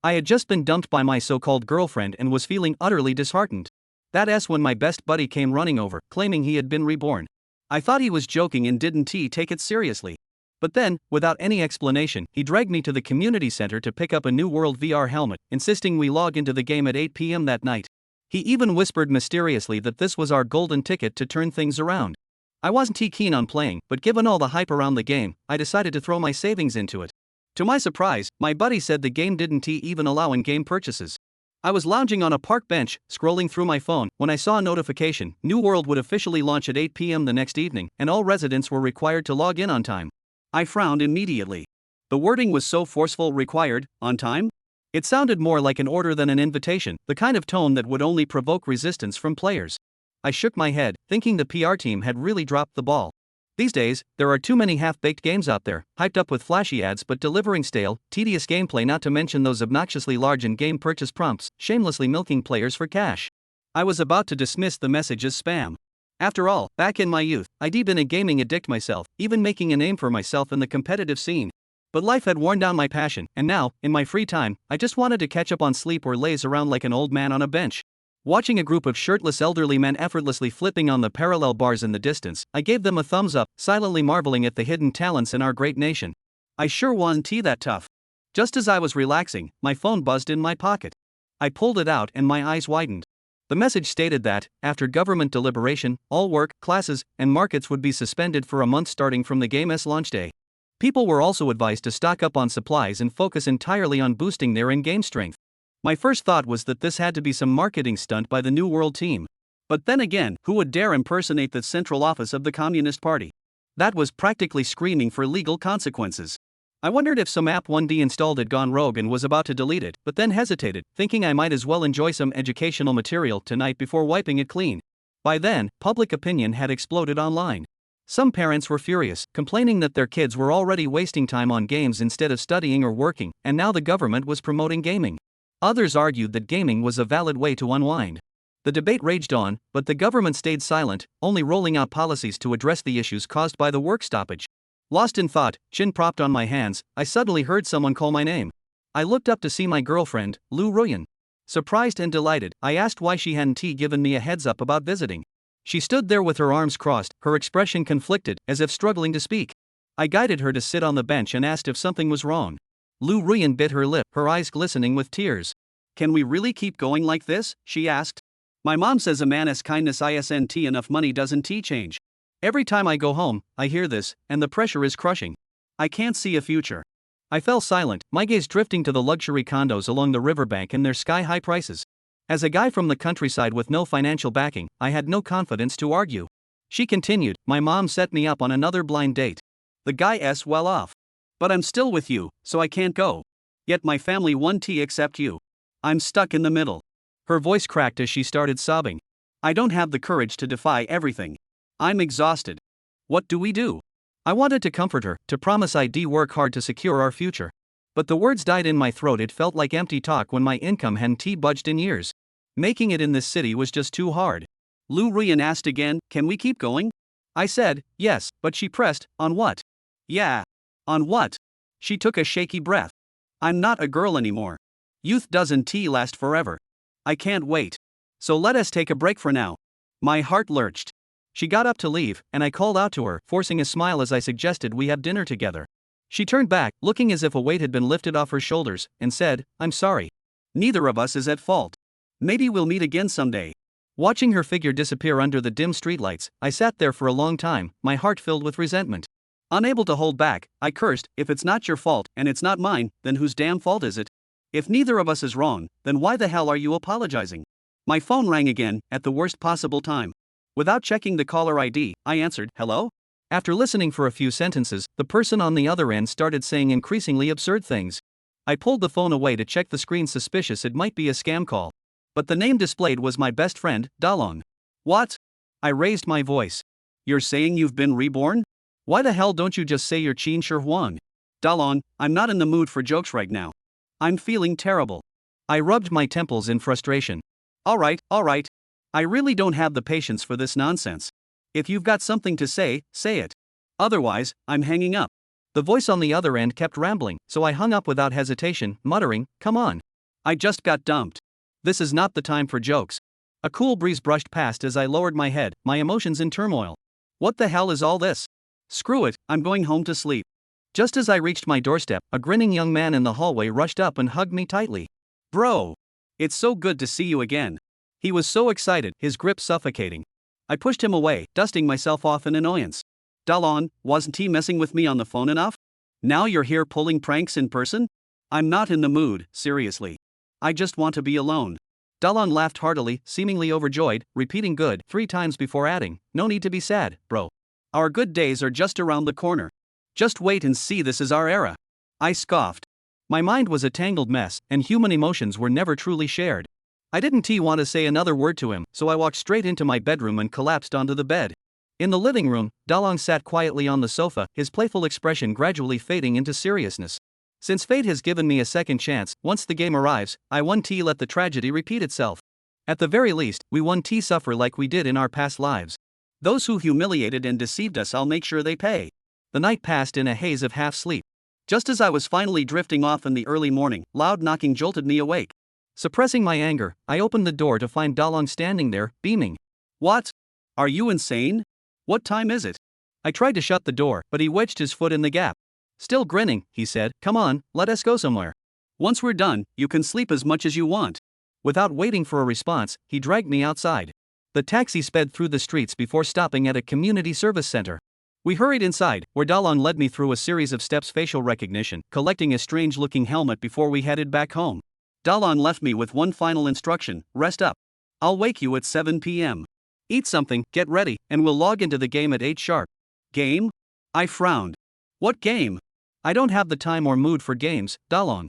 I had just been dumped by my so-called girlfriend and was feeling utterly disheartened. That's when my best buddy came running over, claiming he had been reborn. I thought he was joking and didn't take it seriously. But then, without any explanation, he dragged me to the community center to pick up a New World VR helmet, insisting we log into the game at 8 p.m. that night. He even whispered mysteriously that this was our golden ticket to turn things around. I wasn't too keen on playing, but given all the hype around the game, I decided to throw my savings into it. To my surprise, my buddy said the game didn't even allow in-game purchases. I was lounging on a park bench, scrolling through my phone, when I saw a notification: New World would officially launch at 8 p.m. the next evening, and all residents were required to log in on time. I frowned immediately. The wording was so forceful. Required, on time? It sounded more like an order than an invitation, the kind of tone that would only provoke resistance from players. I shook my head, thinking the PR team had really dropped the ball. These days, there are too many half-baked games out there, hyped up with flashy ads but delivering stale, tedious gameplay, not to mention those obnoxiously large in-game purchase prompts, shamelessly milking players for cash. I was about to dismiss the message as spam. After all, back in my youth, I'd been a gaming addict myself, even making a name for myself in the competitive scene. But life had worn down my passion, and now, in my free time, I just wanted to catch up on sleep or laze around like an old man on a bench. Watching a group of shirtless elderly men effortlessly flipping on the parallel bars in the distance, I gave them a thumbs up, silently marveling at the hidden talents in our great nation. I sure wasn't that tough. Just as I was relaxing, my phone buzzed in my pocket. I pulled it out and my eyes widened. The message stated that, after government deliberation, all work, classes, and markets would be suspended for a month starting from the game's launch day. People were also advised to stock up on supplies and focus entirely on boosting their in-game strength. My first thought was that this had to be some marketing stunt by the New World team. But then again, who would dare impersonate the central office of the Communist Party? That was practically screaming for legal consequences. I wondered if some app 1D installed had gone rogue and was about to delete it, but then hesitated, thinking I might as well enjoy some educational material tonight before wiping it clean. By then, public opinion had exploded online. Some parents were furious, complaining that their kids were already wasting time on games instead of studying or working, and now the government was promoting gaming. Others argued that gaming was a valid way to unwind. The debate raged on, but the government stayed silent, only rolling out policies to address the issues caused by the work stoppage. Lost in thought, chin propped on my hands, I suddenly heard someone call my name. I looked up to see my girlfriend, Lu Ruyan. Surprised and delighted, I asked why she hadn't given me a heads up about visiting. She stood there with her arms crossed, her expression conflicted, as if struggling to speak. I guided her to sit on the bench and asked if something was wrong. Lu Ruyan bit her lip, her eyes glistening with tears. "Can we really keep going like this?" she asked. "My mom says a man's kindness isn't enough money doesn't change. Every time I go home, I hear this, and the pressure is crushing. I can't see a future." I fell silent, my gaze drifting to the luxury condos along the riverbank and their sky-high prices. As a guy from the countryside with no financial backing, I had no confidence to argue. She continued, "My mom set me up on another blind date. The guy's well off. But I'm still with you, so I can't go. Yet my family won't accept you. I'm stuck in the middle." Her voice cracked as she started sobbing. "I don't have the courage to defy everything. I'm exhausted. What do we do?" I wanted to comfort her, to promise I'd work hard to secure our future. But the words died in my throat. It felt like empty talk when my income hadn't budged in years. Making it in this city was just too hard. Lu Ruyan asked again, "Can we keep going?" I said, "Yes," but she pressed, "On what?" "Yeah. On what?" She took a shaky breath. "I'm not a girl anymore. Youth doesn't last forever. I can't wait. So let us take a break for now." My heart lurched. She got up to leave, and I called out to her, forcing a smile as I suggested we have dinner together. She turned back, looking as if a weight had been lifted off her shoulders, and said, "I'm sorry. Neither of us is at fault. Maybe we'll meet again someday." Watching her figure disappear under the dim streetlights, I sat there for a long time, my heart filled with resentment. Unable to hold back, I cursed, "If it's not your fault, and it's not mine, then whose damn fault is it? If neither of us is wrong, then why the hell are you apologizing?" My phone rang again, at the worst possible time. Without checking the caller ID, I answered, "Hello?" After listening for a few sentences, the person on the other end started saying increasingly absurd things. I pulled the phone away to check the screen, suspicious it might be a scam call. But the name displayed was my best friend, Dalong. "What?" I raised my voice. "You're saying you've been reborn? Why the hell don't you just say you're Qin Shi Huang?" "Dalong, I'm not in the mood for jokes right now. I'm feeling terrible." I rubbed my temples in frustration. All right. I really don't have the patience for this nonsense. If you've got something to say it. Otherwise, I'm hanging up." The voice on the other end kept rambling, so I hung up without hesitation, muttering, "Come on. I just got dumped. This is not the time for jokes. A cool breeze brushed past as I lowered my head, my emotions in turmoil. What the hell is all this? Screw it, I'm going home to sleep. Just as I reached my doorstep, a grinning young man in the hallway rushed up and hugged me tightly. Bro! It's so good to see you again. He was so excited, his grip suffocating. I pushed him away, dusting myself off in annoyance. Dalong, wasn't he messing with me on the phone enough? Now you're here pulling pranks in person? I'm not in the mood, seriously. I just want to be alone. Dalong laughed heartily, seemingly overjoyed, repeating good 3 times before adding, no need to be sad, bro. Our good days are just around the corner. Just wait and see, this is our era. I scoffed. My mind was a tangled mess, and human emotions were never truly shared. I didn't want to say another word to him, so I walked straight into my bedroom and collapsed onto the bed. In the living room, Dalong sat quietly on the sofa, his playful expression gradually fading into seriousness. Since fate has given me a second chance, once the game arrives, I won't let the tragedy repeat itself. At the very least, we won't suffer like we did in our past lives. Those who humiliated and deceived us, I'll make sure they pay. The night passed in a haze of half-sleep. Just as I was finally drifting off in the early morning, loud knocking jolted me awake. Suppressing my anger, I opened the door to find Dalong standing there, beaming. What? Are you insane? What time is it? I tried to shut the door, but he wedged his foot in the gap. Still grinning, he said, come on, let us go somewhere. Once we're done, you can sleep as much as you want. Without waiting for a response, he dragged me outside. The taxi sped through the streets before stopping at a community service center. We hurried inside, where Dalong led me through a series of steps, facial recognition, collecting a strange-looking helmet before we headed back home. Dalong left me with one final instruction, rest up. I'll wake you at 7 p.m. Eat something, get ready, and we'll log into the game at 8 sharp. Game? I frowned. What game? I don't have the time or mood for games, Dalong.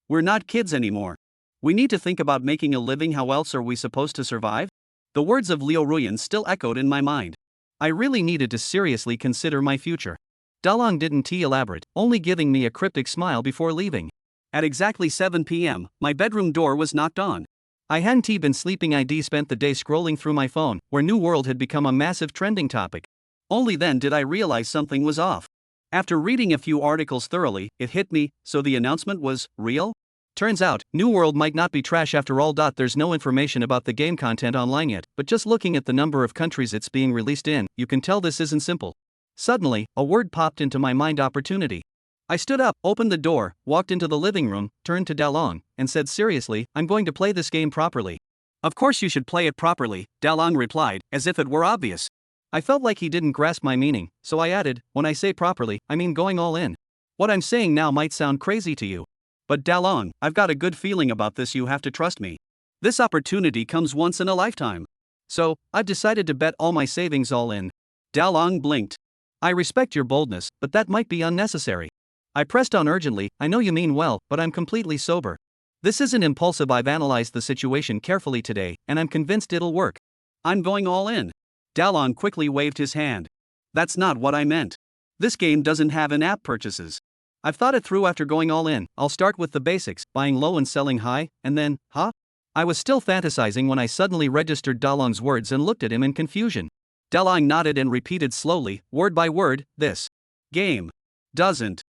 We're not kids anymore. We need to think about making a living. How else are we supposed to survive? The words of Liu Ruyan still echoed in my mind. I really needed to seriously consider my future. Dalong didn't elaborate, only giving me a cryptic smile before leaving. At exactly 7 p.m., my bedroom door was knocked on. I hadn't been sleeping. I'd spent the day scrolling through my phone, where New World had become a massive trending topic. Only then did I realize something was off. After reading a few articles thoroughly, it hit me, so the announcement was real? Turns out, New World might not be trash after all. There's no information about the game content online yet, but just looking at the number of countries it's being released in, you can tell this isn't simple. Suddenly, a word popped into my mind: opportunity. I stood up, opened the door, walked into the living room, turned to Dalong, and said seriously, I'm going to play this game properly. Of course you should play it properly, Dalong replied, as if it were obvious. I felt like he didn't grasp my meaning, so I added, when I say properly, I mean going all in. What I'm saying now might sound crazy to you. But Dalong, I've got a good feeling about this. You have to trust me. This opportunity comes once in a lifetime. So, I've decided to bet all my savings all in. Dalong blinked. I respect your boldness, but that might be unnecessary. I pressed on urgently, I know you mean well, but I'm completely sober. This isn't impulsive. I've analyzed the situation carefully today, and I'm convinced it'll work. I'm going all in. Dalong quickly waved his hand. That's not what I meant. This game doesn't have in-app purchases. I've thought it through. After going all in, I'll start with the basics, buying low and selling high, and then, huh? I was still fantasizing when I suddenly registered Dalong's words and looked at him in confusion. Dalong nodded and repeated slowly, word by word, this game doesn't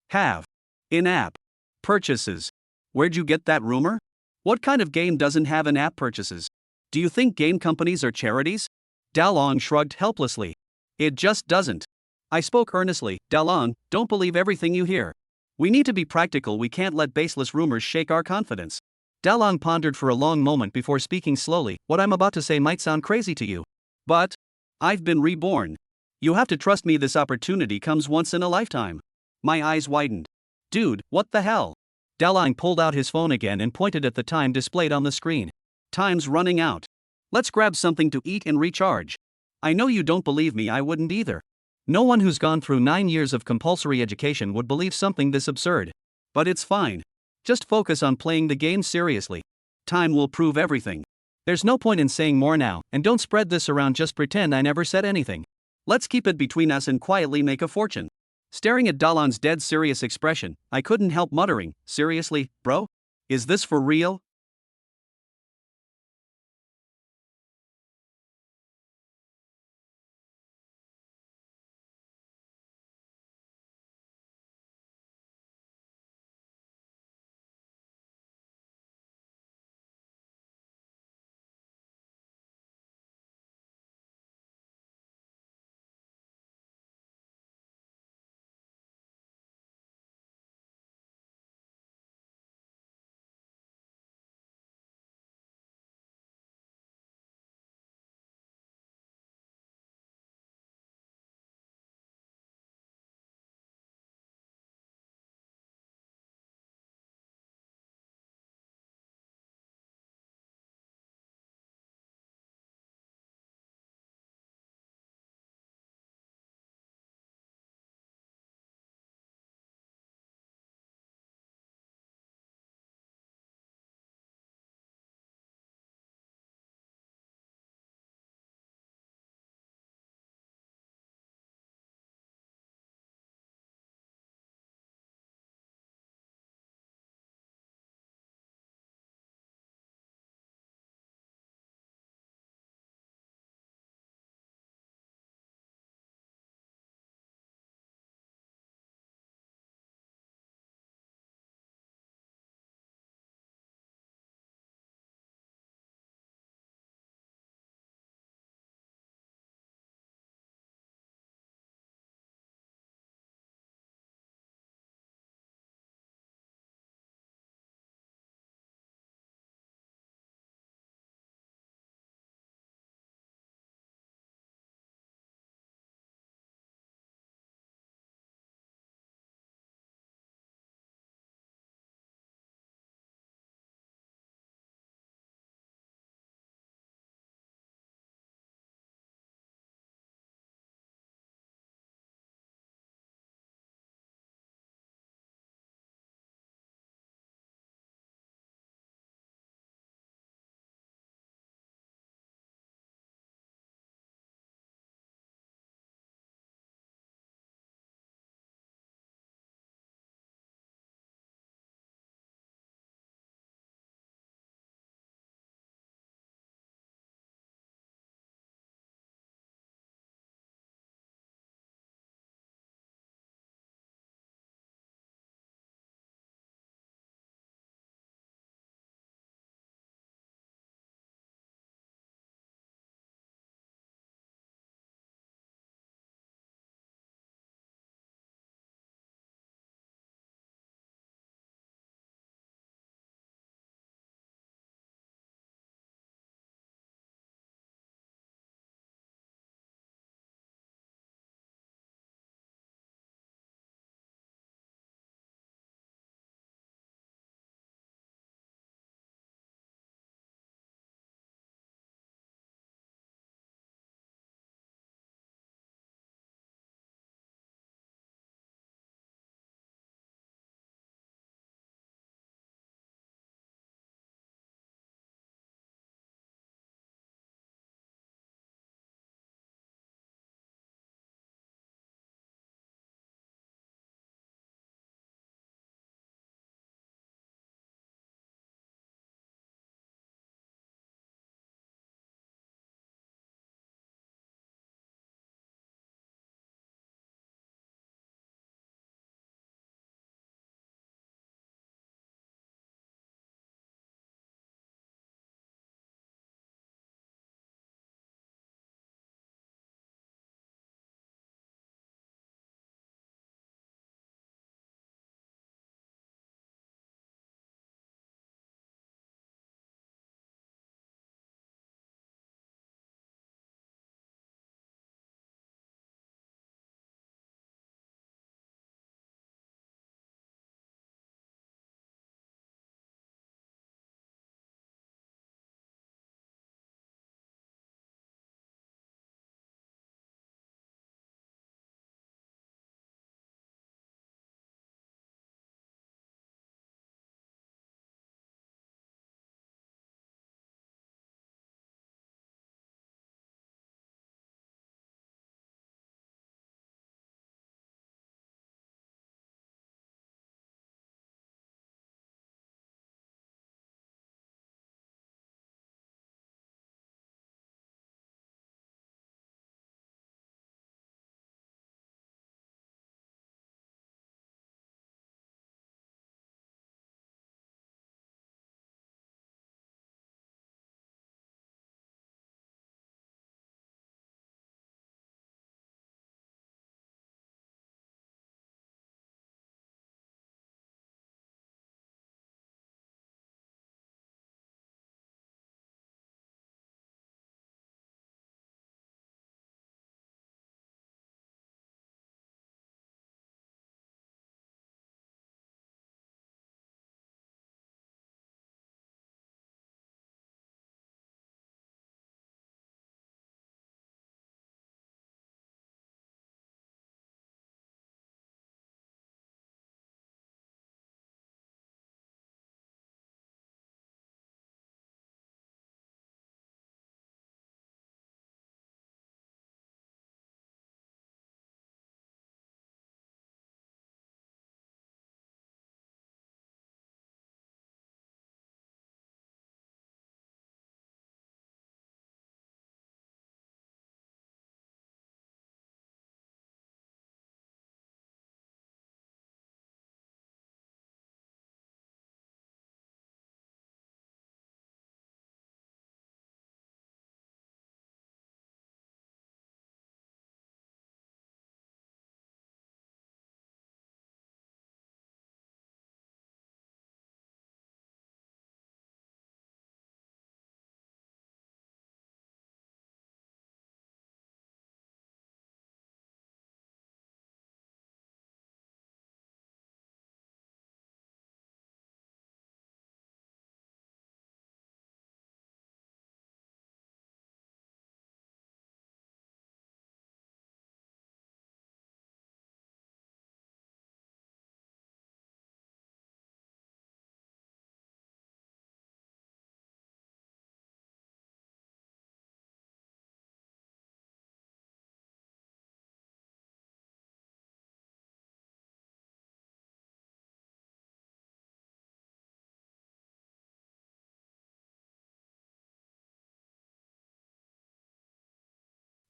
have in-app purchases. Where'd you get that rumor? What kind of game doesn't have in-app purchases? Do you think game companies are charities? Dalong shrugged helplessly. It just doesn't. I spoke earnestly, Dalong, don't believe everything you hear. We need to be practical. We can't let baseless rumors shake our confidence. Dalong pondered for a long moment before speaking slowly. What I'm about to say might sound crazy to you. But I've been reborn. You have to trust me. This opportunity comes once in a lifetime. My eyes widened. Dude, what the hell? Dalong pulled out his phone again and pointed at the time displayed on the screen. Time's running out. Let's grab something to eat and recharge. I know you don't believe me. I wouldn't either. No one who's gone through 9 years of compulsory education would believe something this absurd. But it's fine. Just focus on playing the game seriously. Time will prove everything. There's no point in saying more now, and don't spread this around. Just pretend I never said anything. Let's keep it between us and quietly make a fortune. Staring at Dalong's dead serious expression, I couldn't help muttering, seriously, bro? Is this for real?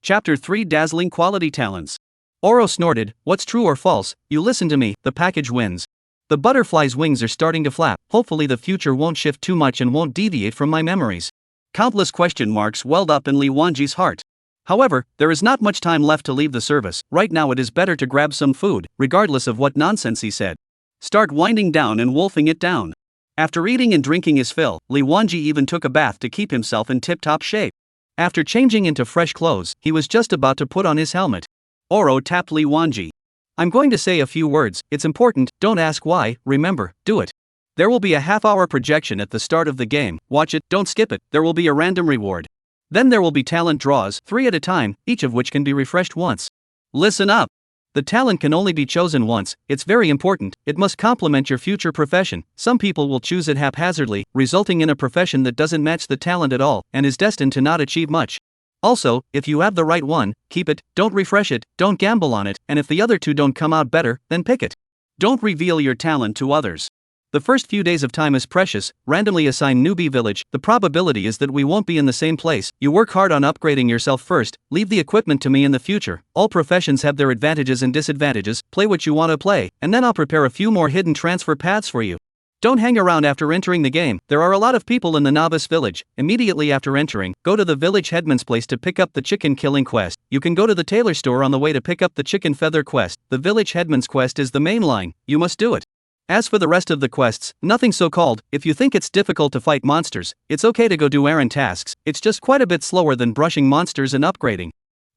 Chapter 3 Dazzling Quality Talents. Oro snorted, "What's true or false? You listen to me, the package wins. The butterfly's wings are starting to flap, hopefully the future won't shift too much and won't deviate from my memories." Countless question marks welled up in Li Wanji's heart. However, there is not much time left to leave the service. Right now it is better to grab some food, regardless of what nonsense he said. Start winding down and wolfing it down. After eating and drinking his fill, Li Wanji even took a bath to keep himself in tip-top shape. After changing into fresh clothes, he was just about to put on his helmet. Oro tapped Li Wanji. "I'm going to say a few words, it's important, don't ask why, remember, do it. There will be a half-hour projection at the start of the game, watch it, don't skip it, there will be a random reward. Then there will be talent draws, 3 at a time, each of which can be refreshed once. Listen up. The talent can only be chosen once, it's very important, it must complement your future profession. Some people will choose it haphazardly, resulting in a profession that doesn't match the talent at all, and is destined to not achieve much. Also, if you have the right one, keep it, don't refresh it, don't gamble on it, and if the other two don't come out better, then pick it. Don't reveal your talent to others. The first few days of time is precious, randomly assign newbie village, the probability is that we won't be in the same place, you work hard on upgrading yourself first, leave the equipment to me in the future, all professions have their advantages and disadvantages, play what you want to play, and then I'll prepare a few more hidden transfer paths for you. Don't hang around after entering the game, there are a lot of people in the novice village. Immediately after entering, go to the village headman's place to pick up the chicken killing quest. You can go to the tailor store on the way to pick up the chicken feather quest. The village headman's quest is the main line, you must do it. As for the rest of the quests, nothing so-called. If you think it's difficult to fight monsters, it's okay to go do errand tasks, it's just quite a bit slower than brushing monsters and upgrading.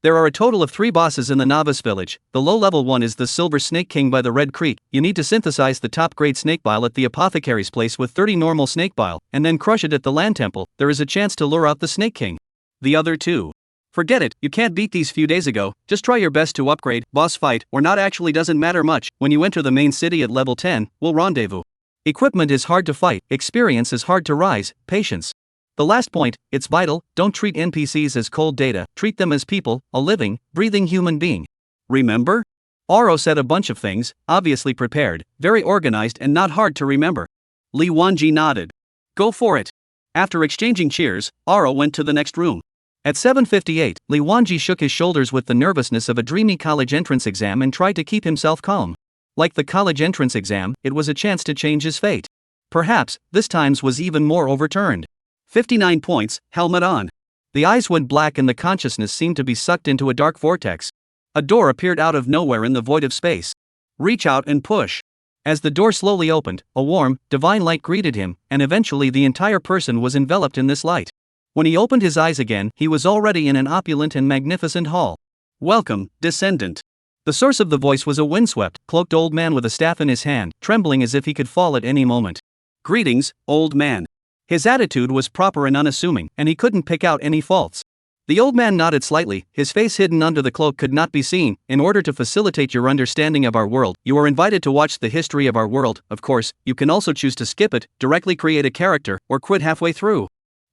There are a total of 3 bosses in the novice village. The low-level one is the Silver Snake King by the Red Creek. You need to synthesize the top-grade snake bile at the apothecary's place with 30 normal snake bile, and then crush it at the land temple. There is a chance to lure out the Snake King. The other 2. Forget it, you can't beat these few days ago, just try your best to upgrade, boss fight, or not actually doesn't matter much. When you enter the main city at level 10, we'll rendezvous. Equipment is hard to fight, experience is hard to rise, patience. The last point, it's vital, don't treat NPCs as cold data, treat them as people, a living, breathing human being. Remember? Oro said a bunch of things, obviously prepared, very organized and not hard to remember. Li Wanji nodded. Go for it. After exchanging cheers, Oro went to the next room. At 7:58, Li Wanji shook his shoulders with the nervousness of a dreamy college entrance exam and tried to keep himself calm. Like the college entrance exam, it was a chance to change his fate. Perhaps, this time's was even more overturned. 59 points, helmet on. The eyes went black and the consciousness seemed to be sucked into a dark vortex. A door appeared out of nowhere in the void of space. Reach out and push. As the door slowly opened, a warm, divine light greeted him, and eventually the entire person was enveloped in this light. When he opened his eyes again, he was already in an opulent and magnificent hall. Welcome, descendant. The source of the voice was a windswept, cloaked old man with a staff in his hand, trembling as if he could fall at any moment. Greetings, old man. His attitude was proper and unassuming, and he couldn't pick out any faults. The old man nodded slightly, his face hidden under the cloak could not be seen. In order to facilitate your understanding of our world, you are invited to watch the history of our world. Of course, you can also choose to skip it, directly create a character, or quit halfway through.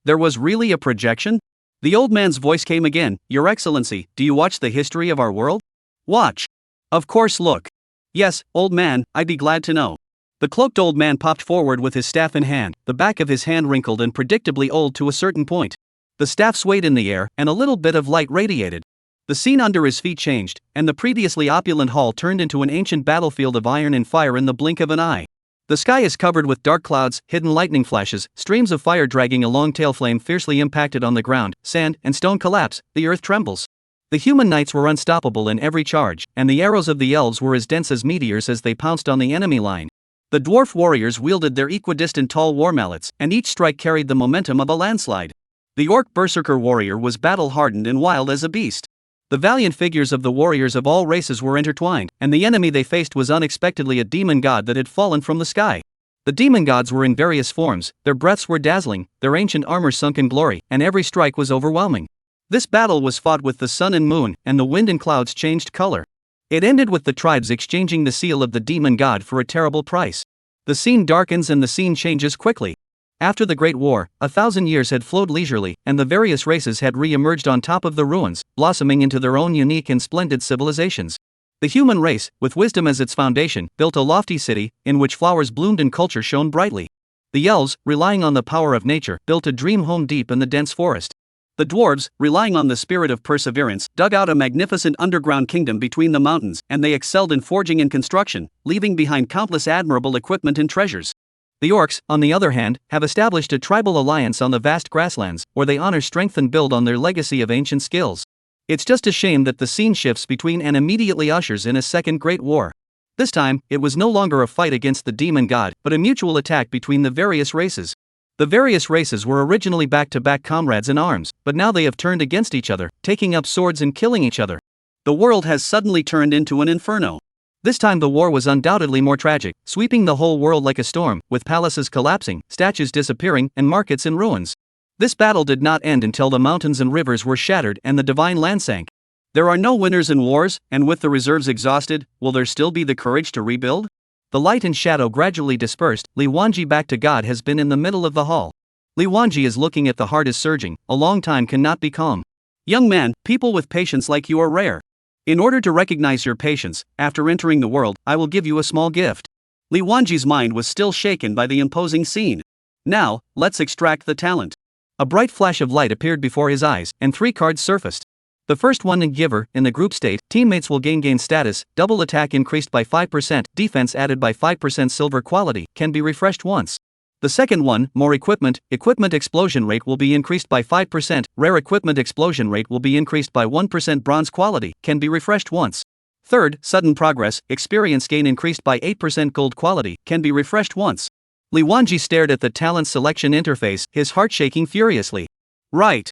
There was really a projection? The old man's voice came again. Your Excellency, do you watch the history of our world? Watch. Of course, look. Yes, old man, I'd be glad to know. The cloaked old man popped forward with his staff in hand, the back of his hand wrinkled and predictably old to a certain point. The staff swayed in the air, and a little bit of light radiated. The scene under his feet changed, and the previously opulent hall turned into an ancient battlefield of iron and fire in the blink of an eye. The sky is covered with dark clouds, hidden lightning flashes, streams of fire dragging a long tail flame fiercely impacted on the ground, sand and stone collapse, the earth trembles. The human knights were unstoppable in every charge, and the arrows of the elves were as dense as meteors as they pounced on the enemy line. The dwarf warriors wielded their equidistant tall war mallets, and each strike carried the momentum of a landslide. The orc berserker warrior was battle-hardened and wild as a beast. The valiant figures of the warriors of all races were intertwined, and the enemy they faced was unexpectedly a demon god that had fallen from the sky. The demon gods were in various forms, their breaths were dazzling, their ancient armor sunk in glory, and every strike was overwhelming. This battle was fought with the sun and moon, and the wind and clouds changed color. It ended with the tribes exchanging the seal of the demon god for a terrible price. The scene darkens and the scene changes quickly. After the Great War, 1,000 years had flowed leisurely, and the various races had re-emerged on top of the ruins, blossoming into their own unique and splendid civilizations. The human race, with wisdom as its foundation, built a lofty city, in which flowers bloomed and culture shone brightly. The elves, relying on the power of nature, built a dream home deep in the dense forest. The dwarves, relying on the spirit of perseverance, dug out a magnificent underground kingdom between the mountains, and they excelled in forging and construction, leaving behind countless admirable equipment and treasures. The orcs, on the other hand, have established a tribal alliance on the vast grasslands, where they honor strength and build on their legacy of ancient skills. It's just a shame that the scene shifts between and immediately ushers in a second great war. This time, it was no longer a fight against the demon god, but a mutual attack between the various races. The various races were originally back-to-back comrades in arms, but now they have turned against each other, taking up swords and killing each other. The world has suddenly turned into an inferno. This time the war was undoubtedly more tragic, sweeping the whole world like a storm, with palaces collapsing, statues disappearing, and markets in ruins. This battle did not end until the mountains and rivers were shattered and the divine land sank. There are no winners in wars, and with the reserves exhausted, will there still be the courage to rebuild? The light and shadow gradually dispersed. Li Wanji back to God has been in the middle of the hall. Li Wanji is looking at the heart is surging, a long time cannot be calm. Young man, people with patience like you are rare. In order to recognize your patience, after entering the world, I will give you a small gift. Li Wanji's mind was still shaken by the imposing scene. Now, let's extract the talent. A bright flash of light appeared before his eyes, and 3 cards surfaced. The first one in Giver, in the group state, teammates will gain status, double attack increased by 5%, defense added by 5% silver quality, can be refreshed once. The second one, More equipment explosion rate will be increased by 5%, rare equipment explosion rate will be increased by 1% bronze quality, can be refreshed once. Third, Sudden progress, experience gain increased by 8% gold quality, can be refreshed once. Li Wanji stared at the talent selection interface, his heart shaking furiously. Right.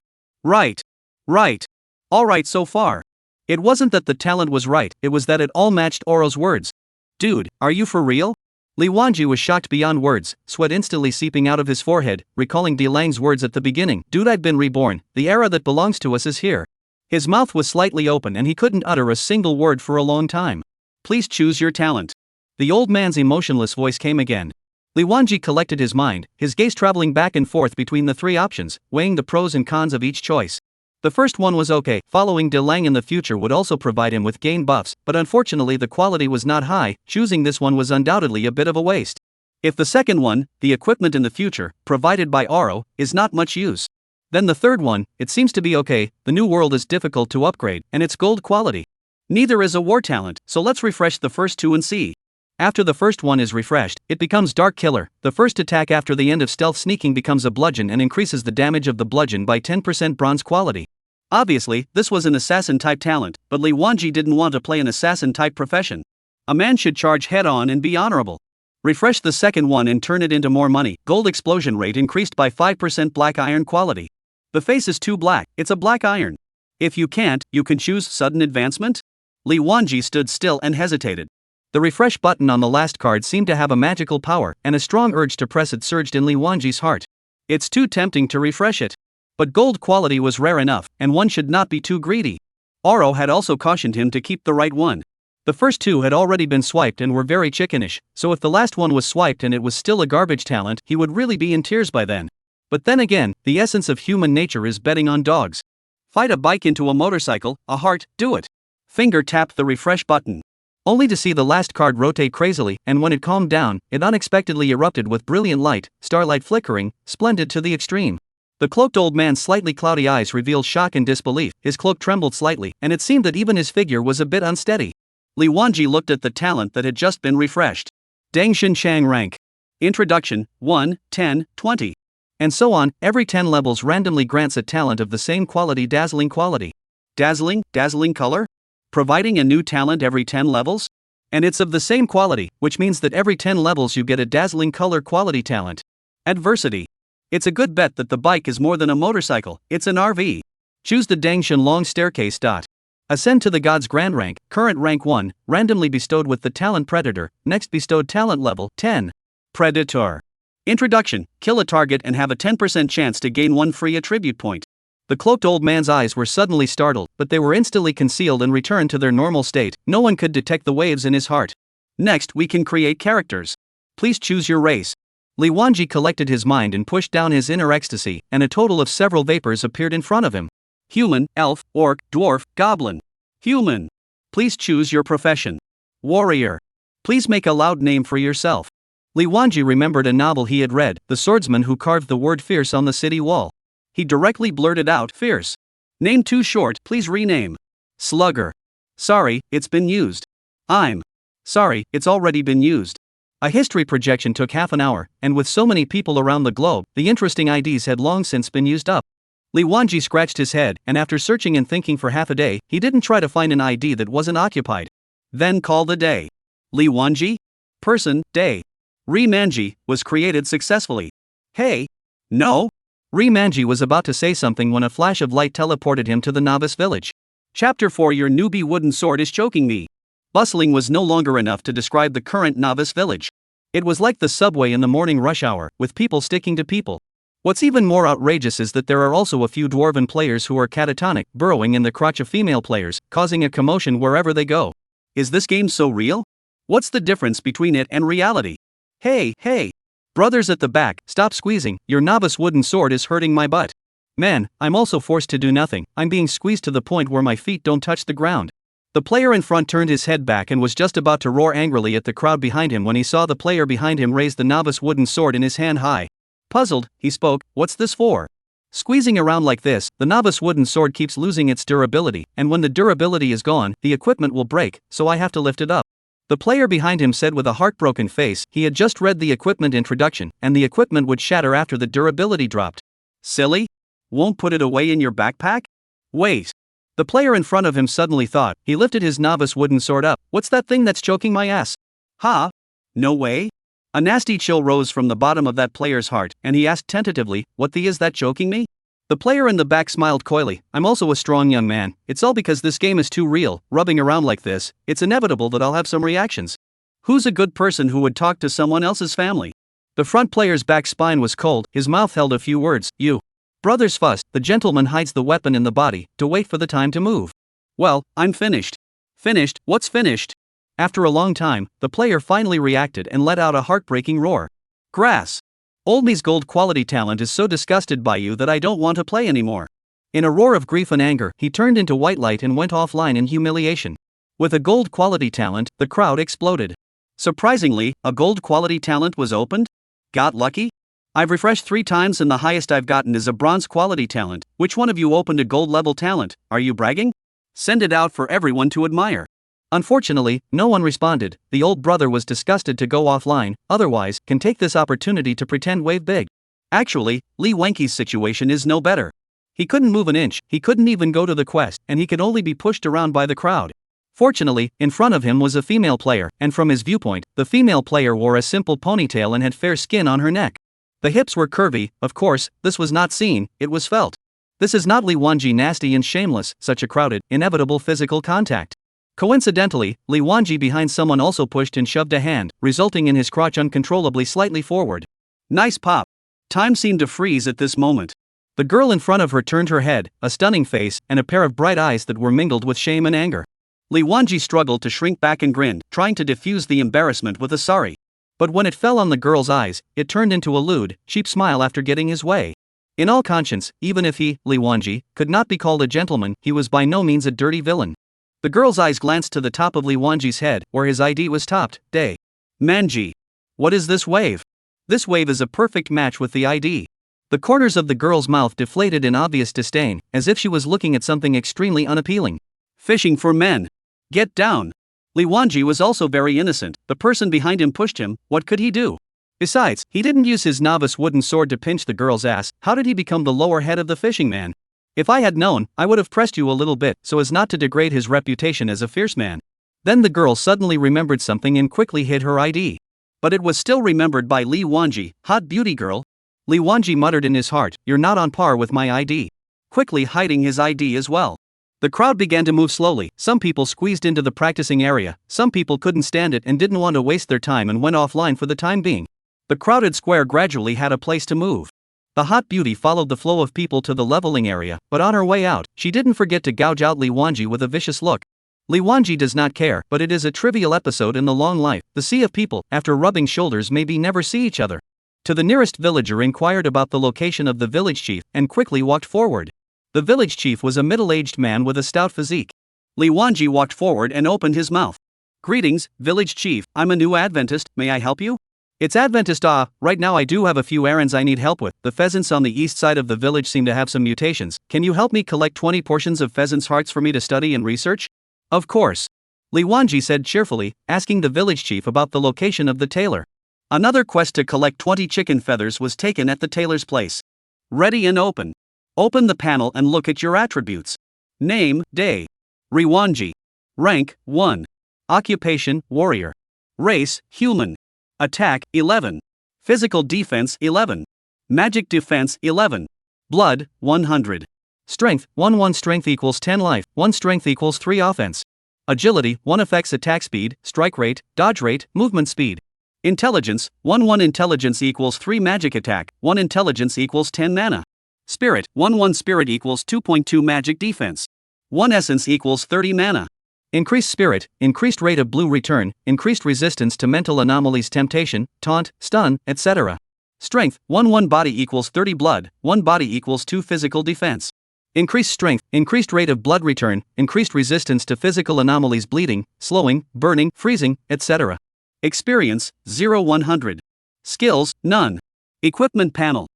Alright so far. It wasn't that the talent was right, it was that it all matched Oro's words. Dude, are you for real? Li Wanji was shocked beyond words, sweat instantly seeping out of his forehead, recalling Dalong's words at the beginning. Dude, I've been reborn, the era that belongs to us is here. His mouth was slightly open and he couldn't utter a single word for a long time. Please choose your talent. The old man's emotionless voice came again. Li Wanji collected his mind, his gaze traveling back and forth between the 3 options, weighing the pros and cons of each choice. The first one was okay, following Dalong in the future would also provide him with gain buffs, but unfortunately the quality was not high. Choosing this one was undoubtedly a bit of a waste. If the second one, the equipment in the future, provided by Oro, is not much use. Then the third one, it seems to be okay, the new world is difficult to upgrade, and it's gold quality. Neither is a war talent, so let's refresh the first 2 and see. After the first one is refreshed, it becomes Dark Killer. The first attack after the end of stealth sneaking becomes a bludgeon and increases the damage of the bludgeon by 10% bronze quality. Obviously, this was an assassin-type talent, but Li Wanji didn't want to play an assassin-type profession. A man should charge head-on and be honorable. Refresh the second one and turn it into more money. Gold explosion rate increased by 5% black iron quality. The face is too black, it's a black iron. If you can't, you can choose sudden advancement? Li Wanji stood still and hesitated. The refresh button on the last card seemed to have a magical power, and a strong urge to press it surged in Li Wanji's heart. It's too tempting to refresh it. But gold quality was rare enough, and one should not be too greedy. Oro had also cautioned him to keep the right one. The first 2 had already been swiped and were very chickenish, so if the last one was swiped and it was still a garbage talent, he would really be in tears by then. But then again, the essence of human nature is betting on dogs. Fight a bike into a motorcycle, a heart, do it. Finger tap the refresh button. Only to see the last card rotate crazily, and when it calmed down, it unexpectedly erupted with brilliant light, starlight flickering, splendid to the extreme. The cloaked old man's slightly cloudy eyes revealed shock and disbelief, his cloak trembled slightly, and it seemed that even his figure was a bit unsteady. Li Wanji looked at the talent that had just been refreshed. Dangshin Chang rank. Introduction, 1, 10, 20. And so on, every 10 levels randomly grants a talent of the same quality. Dazzling quality. Dazzling color? Providing a new talent every 10 levels? And it's of the same quality, which means that every 10 levels you get a dazzling color quality talent. Adversity. It's a good bet that the bike is more than a motorcycle, it's an RV. Choose the Dangshin long staircase. Ascend to the God's Grand rank, current rank 1, randomly bestowed with the talent Predator, next bestowed talent level 10. Predator. Introduction, kill a target and have a 10% chance to gain 1 free attribute point. The cloaked old man's eyes were suddenly startled, but they were instantly concealed and returned to their normal state. No one could detect the waves in his heart. Next, we can create characters. Please choose your race. Li Wanji collected his mind and pushed down his inner ecstasy, and a total of several vapors appeared in front of him. Human, elf, orc, dwarf, goblin. Human. Please choose your profession. Warrior. Please make a loud name for yourself. Li Wanji remembered a novel he had read, The Swordsman Who Carved the Word Fierce on the City Wall. He directly blurted out, fierce. Name too short, please rename. Slugger. Sorry, it's been used. I'm sorry, it's already been used. A history projection took half an hour, and with so many people around the globe, the interesting IDs had long since been used up. Li Wanji scratched his head, and after searching and thinking for half a day, he didn't try to find an ID that wasn't occupied. Then called a day. Li Wanji? Person, day. Remanji was created successfully. Hey? No? Remanji was about to say something when a flash of light teleported him to the novice village. Chapter 4. Your newbie wooden sword is choking me. Bustling was no longer enough to describe the current novice village. It was like the subway in the morning rush hour, with people sticking to people. What's even more outrageous is that there are also a few dwarven players who are catatonic, burrowing in the crotch of female players, causing a commotion wherever they go. Is this game so real? What's the difference between it and reality? Hey, hey! Brothers at the back, stop squeezing, your novice wooden sword is hurting my butt. Man, I'm also forced to do nothing, I'm being squeezed to the point where my feet don't touch the ground. The player in front turned his head back and was just about to roar angrily at the crowd behind him when he saw the player behind him raise the novice wooden sword in his hand high. Puzzled, he spoke, what's this for? Squeezing around like this, the novice wooden sword keeps losing its durability, and when the durability is gone, the equipment will break, so I have to lift it up. The player behind him said with a heartbroken face he had just read the equipment introduction, and the equipment would shatter after the durability dropped. Silly? Won't put it away in your backpack? Wait. The player in front of him suddenly thought. He lifted his novice wooden sword up. What's that thing that's choking my ass? Ha? No way? A nasty chill rose from the bottom of that player's heart, and he asked tentatively, what the is that choking me? The player in the back smiled coyly. I'm also a strong young man, it's all because this game is too real, rubbing around like this, it's inevitable that I'll have some reactions. Who's a good person who would talk to someone else's family? The front player's back spine was cold, his mouth held a few words, you. Brothers fussed, the gentleman hides the weapon in the body, to wait for the time to move. Well, I'm finished. Finished? What's finished? After a long time, the player finally reacted and let out a heartbreaking roar. Grass. Oldme's gold quality talent is so disgusted by you that I don't want to play anymore. In a roar of grief and anger, he turned into white light and went offline in humiliation. With a gold quality talent, the crowd exploded. Surprisingly, a gold quality talent was opened? Got lucky? I've refreshed 3 times and the highest I've gotten is a bronze quality talent. Which one of you opened a gold level talent? Are you bragging? Send it out for everyone to admire. Unfortunately, no one responded. The old brother was disgusted to go offline, otherwise, can take this opportunity to pretend wave big. Actually, Li Wanki's situation is no better. He couldn't move an inch, he couldn't even go to the quest, and he could only be pushed around by the crowd. Fortunately, in front of him was a female player, and from his viewpoint, the female player wore a simple ponytail and had fair skin on her neck. The hips were curvy, of course, this was not seen, it was felt. This is not Li Wanji nasty and shameless, such a crowded, inevitable physical contact. Coincidentally, Li Wanji behind someone also pushed and shoved a hand, resulting in his crotch uncontrollably slightly forward. Nice pop. Time seemed to freeze at this moment. The girl in front of her turned her head, a stunning face, and a pair of bright eyes that were mingled with shame and anger. Li Wanji struggled to shrink back and grinned, trying to diffuse the embarrassment with a sorry. But when it fell on the girl's eyes, it turned into a lewd, cheap smile after getting his way. In all conscience, even if he, Li Wanji, could not be called a gentleman, he was by no means a dirty villain. The girl's eyes glanced to the top of Li Wanji's head, where his ID was topped, Day. Manji. What is this wave? This wave is a perfect match with the ID. The corners of the girl's mouth deflated in obvious disdain, as if she was looking at something extremely unappealing. Fishing for men. Get down. Li Wanji was also very innocent, the person behind him pushed him, what could he do? Besides, he didn't use his novice wooden sword to pinch the girl's ass, how did he become the lower head of the fishing man? If I had known, I would have pressed you a little bit so as not to degrade his reputation as a fierce man. Then the girl suddenly remembered something and quickly hid her ID. But it was still remembered by Li Wanji, hot beauty girl. Li Wanji muttered in his heart, you're not on par with my ID. Quickly hiding his ID as well. The crowd began to move slowly, some people squeezed into the practicing area, some people couldn't stand it and didn't want to waste their time and went offline for the time being. The crowded square gradually had a place to move. The hot beauty followed the flow of people to the leveling area, but on her way out, she didn't forget to gouge out Li Wanji with a vicious look. Li Wanji does not care, but it is a trivial episode in the long life. The sea of people, after rubbing shoulders, maybe never see each other. To the nearest villager inquired about the location of the village chief, and quickly walked forward. The village chief was a middle-aged man with a stout physique. Li Wanji walked forward and opened his mouth. Greetings, village chief, I'm a new Adventist, may I help you? It's Adventist. Right now I do have a few errands I need help with. The pheasants on the east side of the village seem to have some mutations. Can you help me collect 20 portions of pheasants' hearts for me to study and research? Of course. Li Wanji said cheerfully, asking the village chief about the location of the tailor. Another quest to collect 20 chicken feathers was taken at the tailor's place. Ready and open. Open the panel and look at your attributes. Name, Day. Riwanji. Rank, 1. Occupation, Warrior. Race, Human. Attack, 11. Physical defense, 11. Magic defense, 11. Blood, 100. Strength, 1 strength equals 10 life, 1 strength equals 3 offense. Agility, 1 affects attack speed, strike rate, dodge rate, movement speed. Intelligence, 1 intelligence equals 3 magic attack, 1 intelligence equals 10 mana. Spirit, 1 spirit equals 2.2 magic defense. 1 essence equals 30 mana. Increased spirit, increased rate of blue return, increased resistance to mental anomalies, temptation, taunt, stun, etc. Strength, 1 body equals 30 blood, 1 body equals 2 physical defense. Increased strength, increased rate of blood return, increased resistance to physical anomalies, bleeding, slowing, burning, freezing, etc. Experience, 0-100. Skills, none. Equipment panel.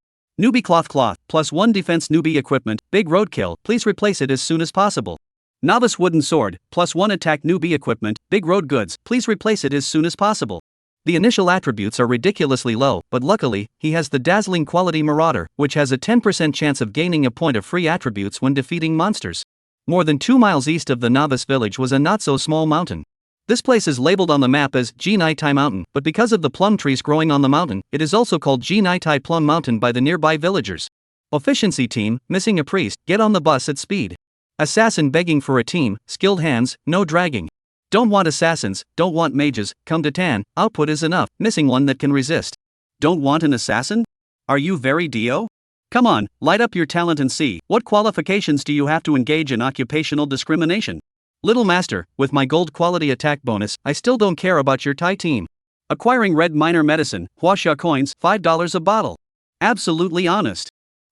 Newbie cloth, plus 1 defense. Newbie equipment, big roadkill, please replace it as soon as possible. Novice wooden sword, plus 1 attack. Newbie equipment, big road goods, please replace it as soon as possible. The initial attributes are ridiculously low, but luckily, he has the dazzling quality Marauder, which has a 10% chance of gaining a point of free attributes when defeating monsters. More than 2 miles east of the novice village was a not-so-small mountain. This place is labeled on the map as Jinaitai Mountain, but because of the plum trees growing on the mountain, it is also called Jinaitai Plum Mountain by the nearby villagers. Efficiency team, missing a priest, get on the bus at speed. Assassin begging for a team, skilled hands, no dragging. Don't want assassins, don't want mages, come to Tan, output is enough, missing one that can resist. Don't want an assassin? Are you very Dio? Come on, light up your talent and see, what qualifications do you have to engage in occupational discrimination? Little master, with my gold quality attack bonus, I still don't care about your Thai team. Acquiring red minor medicine, Huaxia coins, $5 a bottle. Absolutely honest.